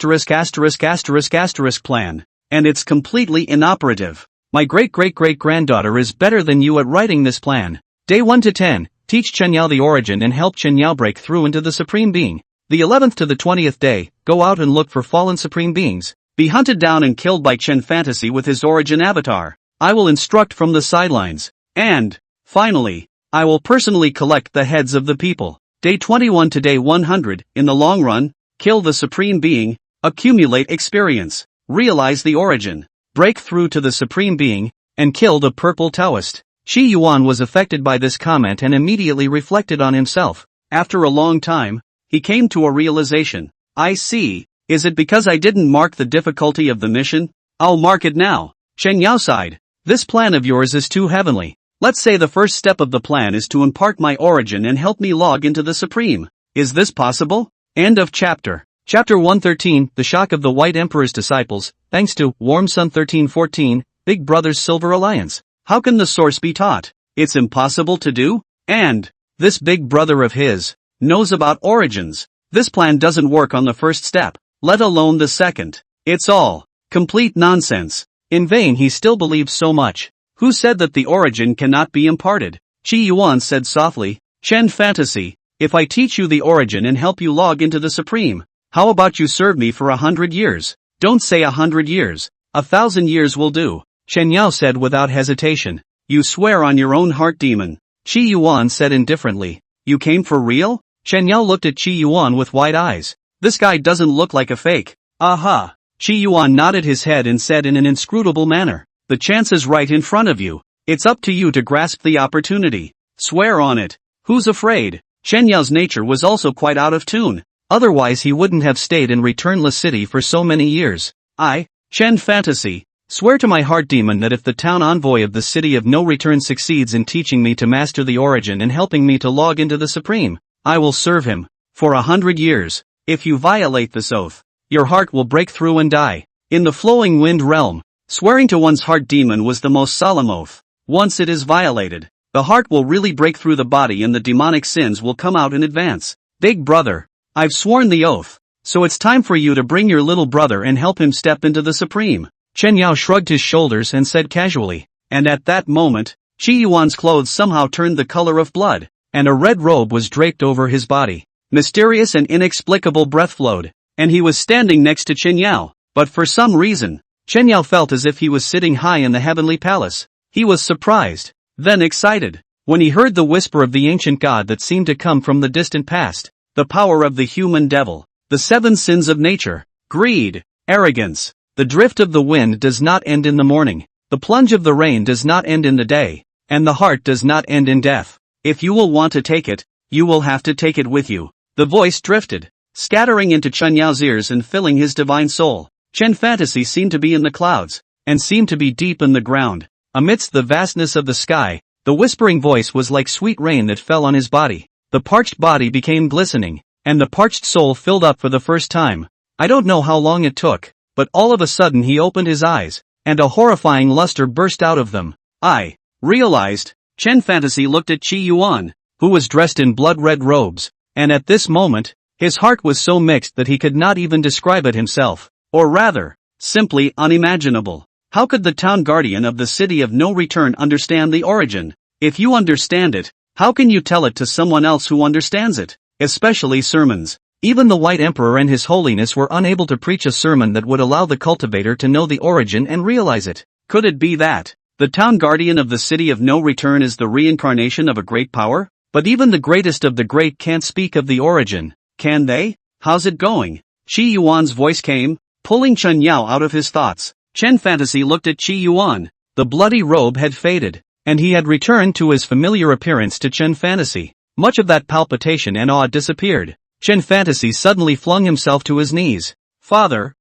[SPEAKER 1] plan. And it's completely inoperative. My great-great-great-granddaughter is better than you at writing this plan. Day 1 to 10. Teach Chen Yao the origin and help Chen Yao break through into the Supreme Being. The 11th to the 20th day, go out and look for fallen Supreme Beings. Be hunted down and killed by Chen Fantasy with his origin avatar. I will instruct from the sidelines. And, finally, I will personally collect the heads of the people. Day 21 to day 100, in the long run, kill the Supreme Being, accumulate experience, realize the origin, break through to the Supreme Being, and kill the purple Taoist. Qi Yuan was affected by this comment and immediately reflected on himself. After a long time, he came to a realization. I see. Is it because I didn't mark the difficulty of the mission? I'll mark it now. Chen Yao sighed. This plan of yours is too heavenly. Let's say the first step of the plan is to impart my origin and help me log into the Supreme. Is this possible? End of chapter. Chapter 113, The Shock of the White Emperor's Disciples, thanks to Warm Sun 1314, Big Brother's Silver Alliance. How can the source be taught? It's impossible to do? And this big brother of his knows about origins. This plan doesn't work on the first step, let alone the second. It's all complete nonsense. In vain he still believes so much. Who said that the origin cannot be imparted? Qi Yuan said softly. Chen Fantasy, if I teach you the origin and help you log into the Supreme, how about you serve me for 100 years? Don't say 100 years. 1,000 years will do. Chen Yao said without hesitation. You swear on your own heart, demon. Qi Yuan said indifferently. You came for real? Chen Yao looked at Qi Yuan with wide eyes. This guy doesn't look like a fake. Aha. Qi Yuan nodded his head and said in an inscrutable manner. The chance is right in front of you. It's up to you to grasp the opportunity. Swear on it. Who's afraid? Chen Yao's nature was also quite out of tune. Otherwise he wouldn't have stayed in Returnless City for so many years. I, Chen Fantasy, swear to my heart demon that if the town envoy of the City of No Return succeeds in teaching me to master the origin and helping me to log into the Supreme, I will serve him for 100 years. If you violate this oath, your heart will break through and die. In the Flowing Wind realm, swearing to one's heart demon was the most solemn oath. Once it is violated, the heart will really break through the body and the demonic sins will come out in advance. Big brother, I've sworn the oath, so it's time for you to bring your little brother and help him step into the Supreme. Chen Yao shrugged his shoulders and said casually, and at that moment, Qi Yuan's clothes somehow turned the color of blood, and a red robe was draped over his body. Mysterious and inexplicable breath flowed, and he was standing next to Chen Yao, but for some reason, Chen Yao felt as if he was sitting high in the heavenly palace. He was surprised, then excited, when he heard the whisper of the ancient god that seemed to come from the distant past, the power of the human devil, the 7 sins of nature, greed, arrogance, The drift of the wind does not end in the morning. The plunge of the rain does not end in the day. And the heart does not end in death. If you will want to take it, you will have to take it with you. The voice drifted, scattering into Chen Yao's ears and filling his divine soul. Chen Fantasy seemed to be in the clouds, and seemed to be deep in the ground. Amidst the vastness of the sky, the whispering voice was like sweet rain that fell on his body. The parched body became glistening, and the parched soul filled up for the first time. I don't know how long it took, but all of a sudden he opened his eyes, and a horrifying luster burst out of them. I realized. Chen Fantasy looked at Qi Yuan, who was dressed in blood-red robes, and at this moment, his heart was so mixed that he could not even describe it himself, or rather, simply unimaginable. How could the town guardian of the city of no return understand the origin? If you understand it, how can you tell it to someone else who understands it? Especially sermons. Even the White Emperor and His Holiness were unable to preach a sermon that would allow the cultivator to know the origin and realize it. Could it be that the town guardian of the city of no return is the reincarnation of a great power? But even the greatest of the great can't speak of the origin, can they? How's it going? Qi Yuan's voice came, pulling Chen Yao out of his thoughts. Chen Fantasy looked at Qi Yuan. The bloody robe had faded, and he had returned to his familiar appearance to Chen Fantasy. Much of that palpitation and awe disappeared. Chen Fantasy suddenly flung himself to his knees. Father,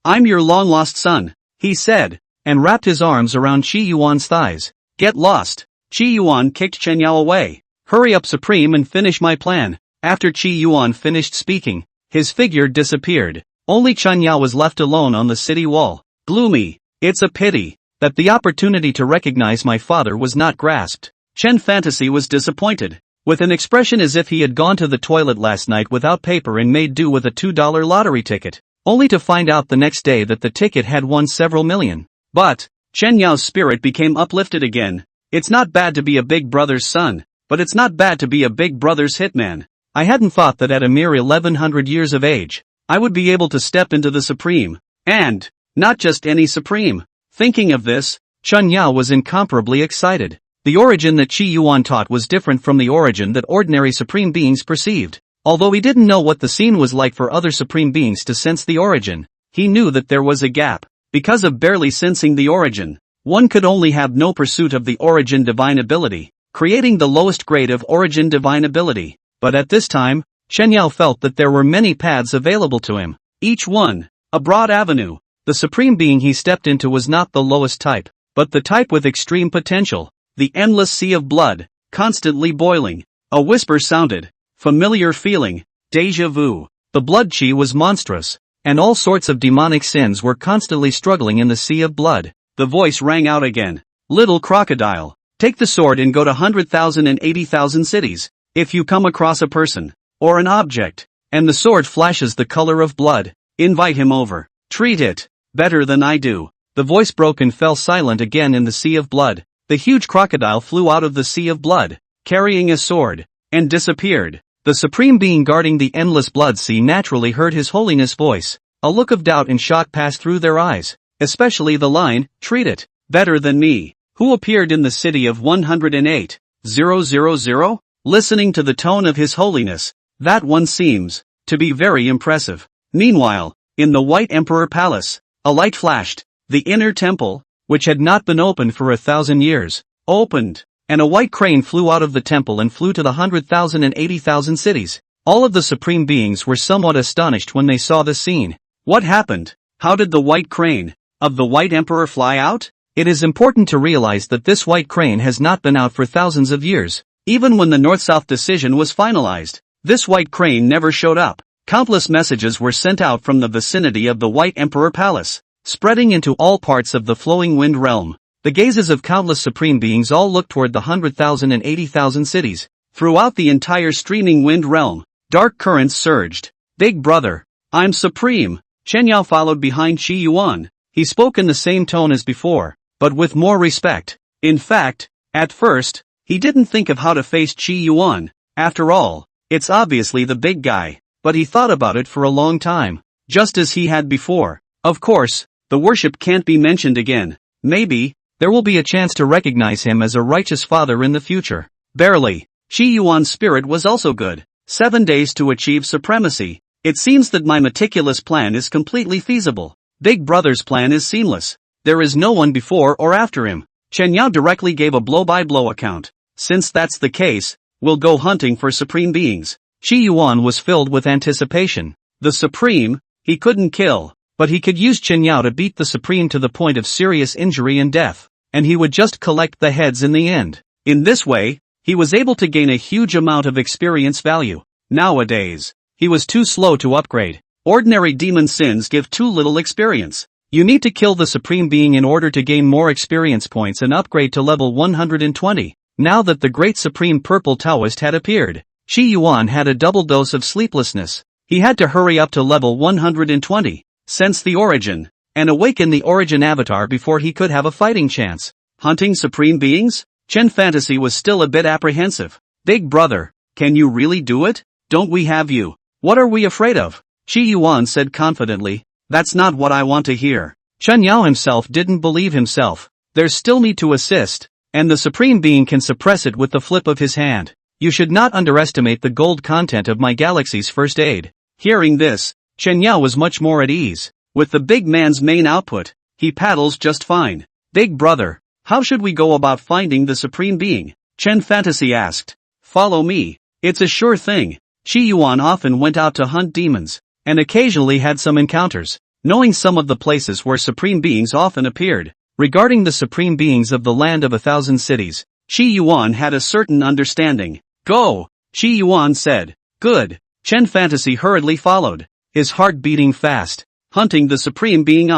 [SPEAKER 1] I'm your long-lost son, he said, and wrapped his arms around Qi Yuan's thighs. Get lost. Qi Yuan kicked Chen Yao away. Hurry up, Supreme, and finish my plan. After Qi Yuan finished speaking, his figure disappeared. Only Chen Yao was left alone on the city wall. Gloomy. It's a pity that the opportunity to recognize my father was not grasped. Chen Fantasy was disappointed. With an expression as if he had gone to the toilet last night without paper and made do with a $2 lottery ticket, only to find out the next day that the ticket had won several million. But Chen Yao's spirit became uplifted again. It's not bad to be a big brother's son, but it's not bad to be a big brother's hitman. I hadn't thought that at a mere 1100 years of age, I would be able to step into the Supreme, and not just any Supreme. Thinking of this, Chen Yao was incomparably excited. The origin that Qi Yuan taught was different from the origin that ordinary Supreme beings perceived. Although he didn't know what the scene was like for other Supreme beings to sense the origin, he knew that there was a gap. Because of barely sensing the origin, one could only have no pursuit of the origin divine ability, creating the lowest grade of origin divine ability. But at this time, Chen Yao felt that there were many paths available to him, each one a broad avenue. The Supreme Being he stepped into was not the lowest type, but the type with extreme potential, the endless sea of blood, constantly boiling. A whisper sounded, familiar feeling, déjà vu. The blood chi was monstrous, and all sorts of demonic sins were constantly struggling in the sea of blood. The voice rang out again. Little crocodile, take the sword and go to 100,000 and 80,000 cities. If you come across a person, or an object, and the sword flashes the color of blood, invite him over. Treat it better than I do. The voice broke and fell silent again in the sea of blood. The huge crocodile flew out of the sea of blood, carrying a sword, and disappeared. The Supreme Being guarding the endless blood sea naturally heard His Holiness' voice. A look of doubt and shock passed through their eyes, especially the line, treat it better than me, who appeared in the city of 108,000. Listening to the tone of His Holiness, that one seems to be very impressive. Meanwhile, in the White Emperor Palace, a light flashed. The inner temple, which had not been opened for 1,000 years, opened, and a white crane flew out of the temple and flew to the 100,000 and 80,000 cities. All of the Supreme Beings were somewhat astonished when they saw the scene. What happened? How did the white crane of the White Emperor fly out? It is important to realize that this white crane has not been out for thousands of years. Even when the North-South decision was finalized, this white crane never showed up. Countless messages were sent out from the vicinity of the White Emperor Palace, spreading into all parts of the flowing wind realm. The gazes of countless Supreme Beings all looked toward the 100,000 and 80,000 cities. Throughout the entire streaming wind realm, dark currents surged. Big brother, I'm Supreme. Chen Yao followed behind Qi Yuan. He spoke in the same tone as before, but with more respect. In fact, at first, he didn't think of how to face Qi Yuan. After all, it's obviously the big guy. But he thought about it for a long time, just as he had before. Of course, the worship can't be mentioned again. Maybe there will be a chance to recognize him as a righteous father in the future. Barely. Qi Yuan's spirit was also good. 7 days to achieve supremacy. It seems that my meticulous plan is completely feasible. Big Brother's plan is seamless. There is no one before or after him. Chen Yao directly gave a blow-by-blow account. Since that's the case, we'll go hunting for supreme beings. Qi Yuan was filled with anticipation. The supreme, he couldn't kill, but he could use Chen Yao to beat the supreme to the point of serious injury and death, and he would just collect the heads in the end. In this way, he was able to gain a huge amount of experience value. Nowadays, he was too slow to upgrade. Ordinary demon sins give too little experience. You need to kill the supreme being in order to gain more experience points and upgrade to level 120. Now that the great supreme purple Taoist had appeared, Qi Yuan had a double dose of sleeplessness. He had to hurry up to level 120, sense the origin, and awaken the origin avatar before he could have a fighting chance. Hunting supreme beings? Chen Fantasy was still a bit apprehensive. Big Brother, can you really do it? Don't we have you? What are we afraid of? Qi Yuan said confidently. That's not what I want to hear. Chen Yao himself didn't believe himself. There's still me to assist, and the supreme being can suppress it with the flip of his hand. You should not underestimate the gold content of my galaxy's first aid. Hearing this, Chen Yao was much more at ease. With the big man's main output, he paddles just fine. Big Brother, how should we go about finding the supreme being? Chen Fantasy asked. Follow me. It's a sure thing. Qi Yuan often went out to hunt demons, and occasionally had some encounters, knowing some of the places where supreme beings often appeared. Regarding the supreme beings of the land of 1,000 cities, Qi Yuan had a certain understanding. Go! Qi Yuan said. Good. Chen Fantasy hurriedly followed, his heart beating fast. Hunting the supreme being.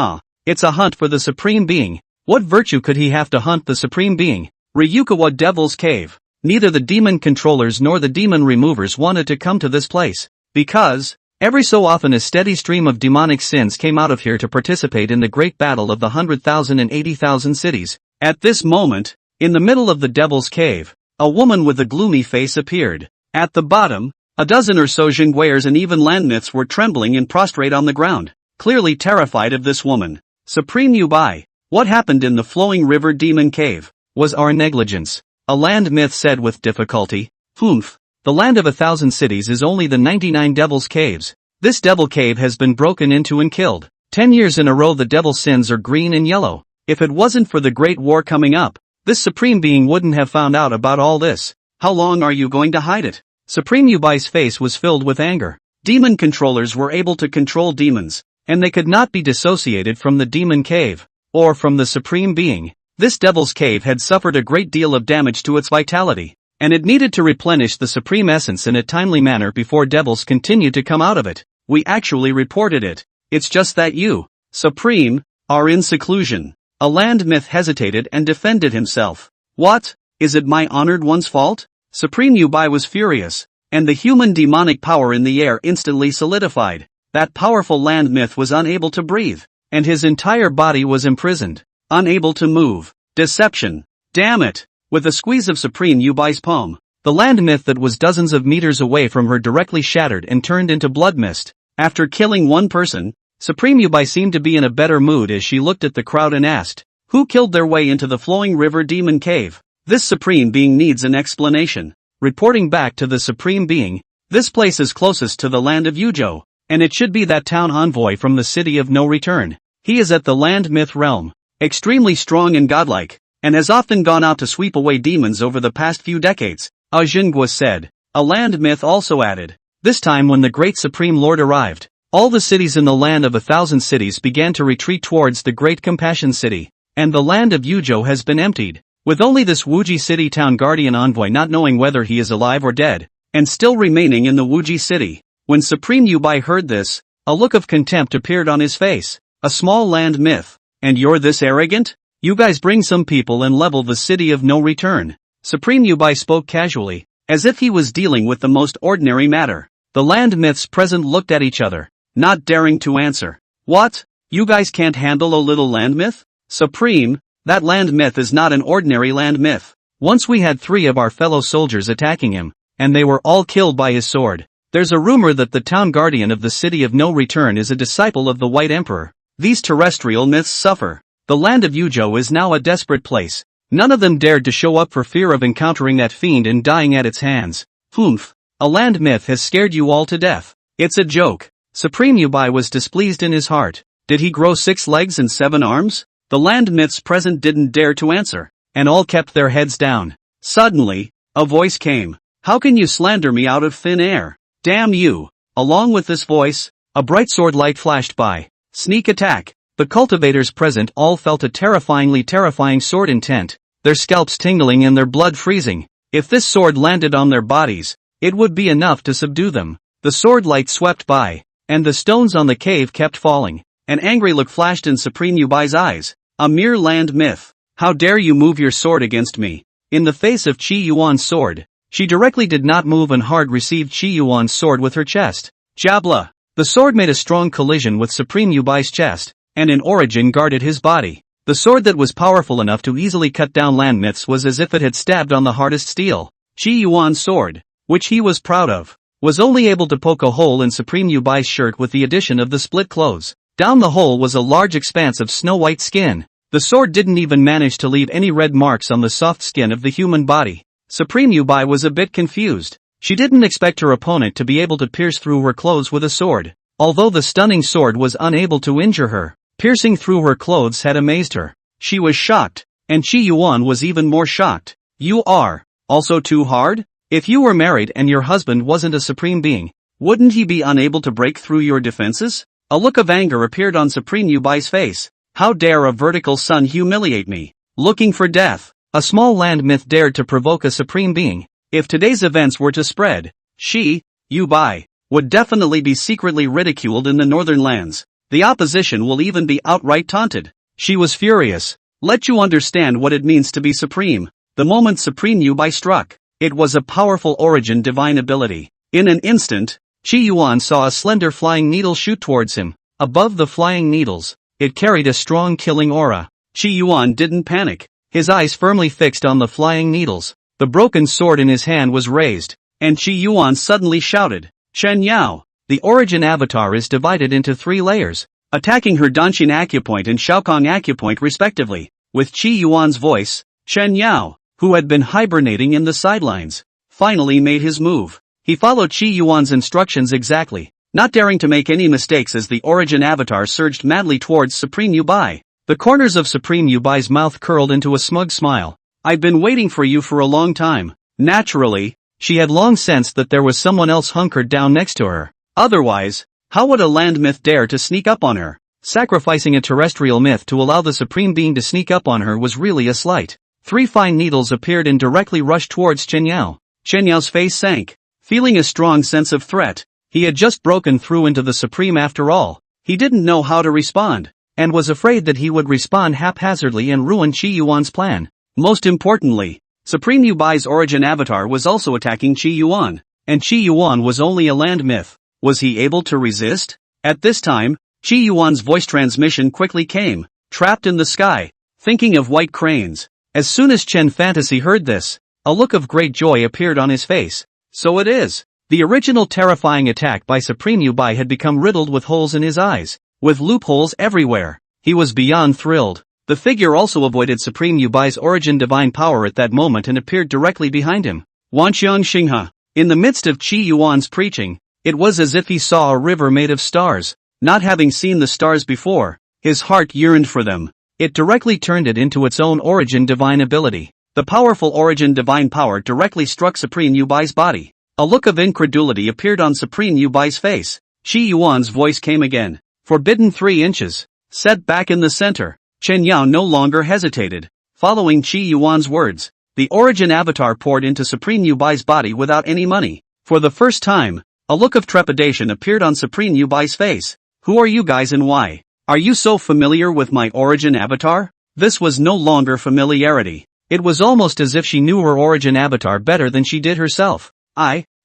[SPEAKER 1] It's a hunt for the supreme being. What virtue could he have to hunt the supreme being? Ryukawa Devil's Cave. Neither the demon controllers nor the demon removers wanted to come to this place, because every so often a steady stream of demonic sins came out of here to participate in the great battle of the 100,000 and 80,000 cities. At this moment, in the middle of the Devil's Cave, a woman with a gloomy face appeared. At the bottom, a dozen or so Jingguiers and even landmyths were trembling and prostrate on the ground, clearly terrified of this woman. Supreme Yubai, what happened in the flowing river demon cave? Was our negligence, a land myth said with difficulty. Humph. The land of 1,000 cities is only the 99 devil's caves. This devil cave has been broken into and killed. 10 years in a row the devil's sins are green and yellow. If it wasn't for the great war coming up, this supreme being wouldn't have found out about all this. How long are you going to hide it? Supreme Yubai's face was filled with anger. Demon controllers were able to control demons, and they could not be dissociated from the demon cave, or from the supreme being. This devil's cave had suffered a great deal of damage to its vitality, and it needed to replenish the supreme essence in a timely manner before devils continued to come out of it. We actually reported it. It's just that you, Supreme, are in seclusion. A land myth hesitated and defended himself. What? Is it my honored one's fault? Supreme Yubai was furious, and the human demonic power in the air instantly solidified. That powerful land myth was unable to breathe, and his entire body was imprisoned, unable to move. Deception. Damn it! With a squeeze of Supreme Yubai's palm, the land myth that was dozens of meters away from her directly shattered and turned into blood mist. After killing one person, Supreme Yubai seemed to be in a better mood as she looked at the crowd and asked, who killed their way into the flowing river demon cave? This supreme being needs an explanation. Reporting back to the supreme being, this place is closest to the land of Yuzhou, and it should be that town envoy from the city of no return. He is at the land myth realm, extremely strong and godlike, and has often gone out to sweep away demons over the past few decades, a Jinghua said. A land myth also added. This time when the great supreme lord arrived, all the cities in the land of 1,000 cities began to retreat towards the great compassion city, and the land of Yuzhou has been emptied, with only this Wuji city town guardian envoy not knowing whether he is alive or dead, and still remaining in the Wuji city. When Supreme Yubai heard this, a look of contempt appeared on his face. A small land myth, and you're this arrogant? You guys bring some people and level the city of no return. Supreme Yubai spoke casually, as if he was dealing with the most ordinary matter. The land myths present looked at each other, not daring to answer. What? You guys can't handle a little land myth? Supreme, that land myth is not an ordinary land myth. Once we had 3 of our fellow soldiers attacking him, and they were all killed by his sword. There's a rumor that the town guardian of the city of no return is a disciple of the White Emperor. These terrestrial myths suffer. The land of Yuzhou is now a desperate place. None of them dared to show up for fear of encountering that fiend and dying at its hands. Humph. A land myth has scared you all to death. It's a joke. Supreme Yubai was displeased in his heart. Did he grow 6 legs and 7 arms? The land myths present didn't dare to answer, and all kept their heads down. Suddenly, a voice came. How can you slander me out of thin air? Damn you! Along with this voice, a bright sword light flashed by. Sneak attack. The cultivators present all felt a terrifying sword intent, their scalps tingling and their blood freezing. If this sword landed on their bodies, it would be enough to subdue them. The sword light swept by, and the stones on the cave kept falling. An angry look flashed in Supreme Yubai's eyes. A mere land myth. How dare you move your sword against me? In the face of Qi Yuan's sword, she directly did not move and hard received Qi Yuan's sword with her chest. Jabla! The sword made a strong collision with Supreme Yubai's chest, and in origin guarded his body. The sword that was powerful enough to easily cut down land myths was as if it had stabbed on the hardest steel. Qi Yuan's sword, which he was proud of, was only able to poke a hole in Supreme Yubai's shirt with the addition of the split clothes. Down the hole was a large expanse of snow-white skin. The sword didn't even manage to leave any red marks on the soft skin of the human body. Supreme Yubai was a bit confused. She didn't expect her opponent to be able to pierce through her clothes with a sword. Although the stunning sword was unable to injure her, piercing through her clothes had amazed her. She was shocked, and Qi Yuan was even more shocked. You are also too hard? If you were married and your husband wasn't a supreme being, wouldn't he be unable to break through your defenses? A look of anger appeared on Supreme Yubai's face. How dare a vertical sun humiliate me? Looking for death. A small land myth dared to provoke a supreme being. If today's events were to spread, she, Yubai, would definitely be secretly ridiculed in the northern lands. The opposition will even be outright taunted. She was furious. Let you understand what it means to be supreme. The moment Supreme Yubai struck, it was a powerful origin divine ability. In an instant, Qi Yuan saw a slender flying needle shoot towards him. Above the flying needles, it carried a strong killing aura. Qi Yuan didn't panic, his eyes firmly fixed on the flying needles. The broken sword in his hand was raised, and Qi Yuan suddenly shouted, Chen Yao! The origin avatar is divided into 3 layers, attacking her Danshin acupoint and Shaokong acupoint respectively. With Qi Yuan's voice, Chen Yao, who had been hibernating in the sidelines, finally made his move. He followed Qi Yuan's instructions exactly, not daring to make any mistakes as the origin avatar surged madly towards Supreme Yubai. The corners of Supreme Yubai's mouth curled into a smug smile. I've been waiting for you for a long time. Naturally, she had long sensed that there was someone else hunkered down next to her. Otherwise, how would a land myth dare to sneak up on her? Sacrificing a terrestrial myth to allow the supreme being to sneak up on her was really a slight. 3 fine needles appeared and directly rushed towards Chen Yao. Chen Yao's face sank. Feeling a strong sense of threat, he had just broken through into the Supreme after all. He didn't know how to respond, and was afraid that he would respond haphazardly and ruin Qi Yuan's plan. Most importantly, Supreme Yubai's origin avatar was also attacking Qi Yuan, and Qi Yuan was only a land myth. Was he able to resist? At this time, Qi Yuan's voice transmission quickly came, trapped in the sky, thinking of white cranes. As soon as Chen Fantasy heard this, a look of great joy appeared on his face. So it is. The original terrifying attack by Supreme Yubai had become riddled with holes in his eyes, with loopholes everywhere. He was beyond thrilled. The figure also avoided Supreme Yubai's origin divine power at that moment and appeared directly behind him. Wanqiang Xinghe. In the midst of Qi Yuan's preaching, it was as if he saw a river made of stars. Not having seen the stars before, his heart yearned for them. It directly turned it into its own origin divine ability. The powerful origin divine power directly struck Supreme Yubai's body. A look of incredulity appeared on Supreme Yubai's face. Qi Yuan's voice came again. Forbidden 3 inches. Set back in the center. Chen Yao no longer hesitated. Following Qi Yuan's words, the origin avatar poured into Supreme Yubai's body without any money. For the first time, a look of trepidation appeared on Supreme Yubai's face. Who are you guys and why? Are you so familiar with my origin avatar? This was no longer familiarity. It was almost as if she knew her origin avatar better than she did herself.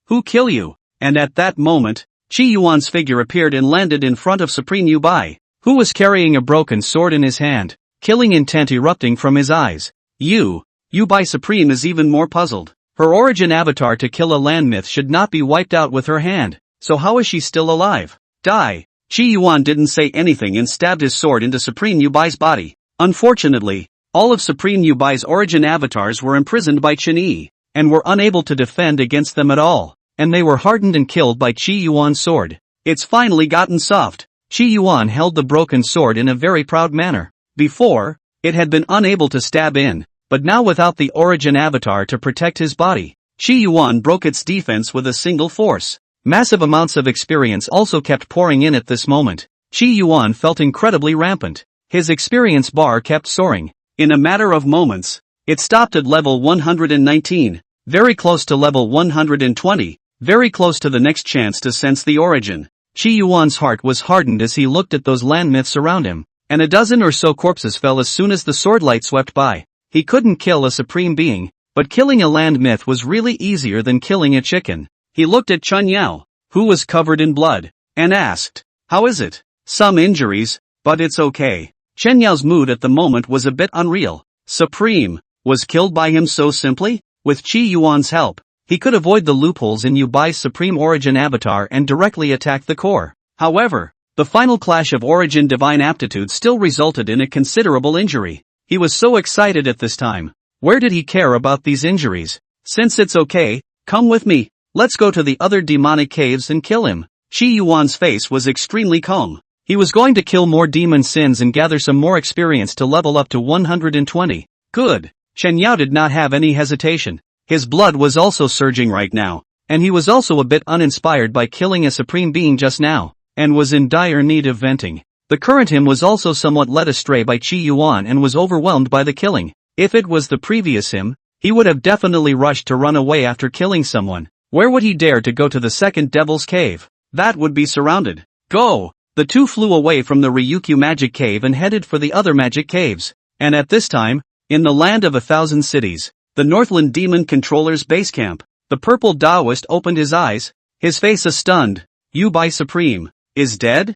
[SPEAKER 1] Who kill you? And at that moment, Qi Yuan's figure appeared and landed in front of Supreme Yubai, who was carrying a broken sword in his hand, killing intent erupting from his eyes. Yubai Supreme is even more puzzled. Her origin avatar to kill a land myth should not be wiped out with her hand, so how is she still alive? Die! Qi Yuan didn't say anything and stabbed his sword into Supreme Yubai's body. Unfortunately, all of Supreme Yubai's origin avatars were imprisoned by Chen Yi, and were unable to defend against them at all, and they were hardened and killed by Qi Yuan's sword. It's finally gotten soft. Qi Yuan held the broken sword in a very proud manner. Before, it had been unable to stab in, but now without the origin avatar to protect his body, Qi Yuan broke its defense with a single force. Massive amounts of experience also kept pouring in at this moment. Qi Yuan felt incredibly rampant. His experience bar kept soaring. In a matter of moments, it stopped at level 119, very close to level 120, very close to the next chance to sense the origin. Qi Yuan's heart was hardened as he looked at those land myths around him, and a dozen or so corpses fell as soon as the swordlight swept by. He couldn't kill a supreme being, but killing a land myth was really easier than killing a chicken. He looked at Chun Yao, who was covered in blood, and asked, "How is it?" "Some injuries, but it's okay." Chen Yao's mood at the moment was a bit unreal. Supreme was killed by him so simply? With Qi Yuan's help, he could avoid the loopholes in Yu Bai's Supreme Origin Avatar and directly attack the core. However, the final clash of Origin Divine Aptitude still resulted in a considerable injury. He was so excited at this time. Where did he care about these injuries? "Since it's okay, come with me. Let's go to the other demonic caves and kill him." Qi Yuan's face was extremely calm. He was going to kill more demon sins and gather some more experience to level up to 120. Good. Chen Yao did not have any hesitation. His blood was also surging right now, and he was also a bit uninspired by killing a supreme being just now, and was in dire need of venting. The current him was also somewhat led astray by Qi Yuan and was overwhelmed by the killing. If it was the previous him, he would have definitely rushed to run away after killing someone. Where would he dare to go to the second devil's cave? That would be surrounded. Go! The two flew away from the Ryukyu magic cave and headed for the other magic caves. And at this time, in the land of 1,000 cities, the Northland Demon Controller's base camp, the purple Taoist opened his eyes, his face a stunned. Yu Bai Supreme is dead?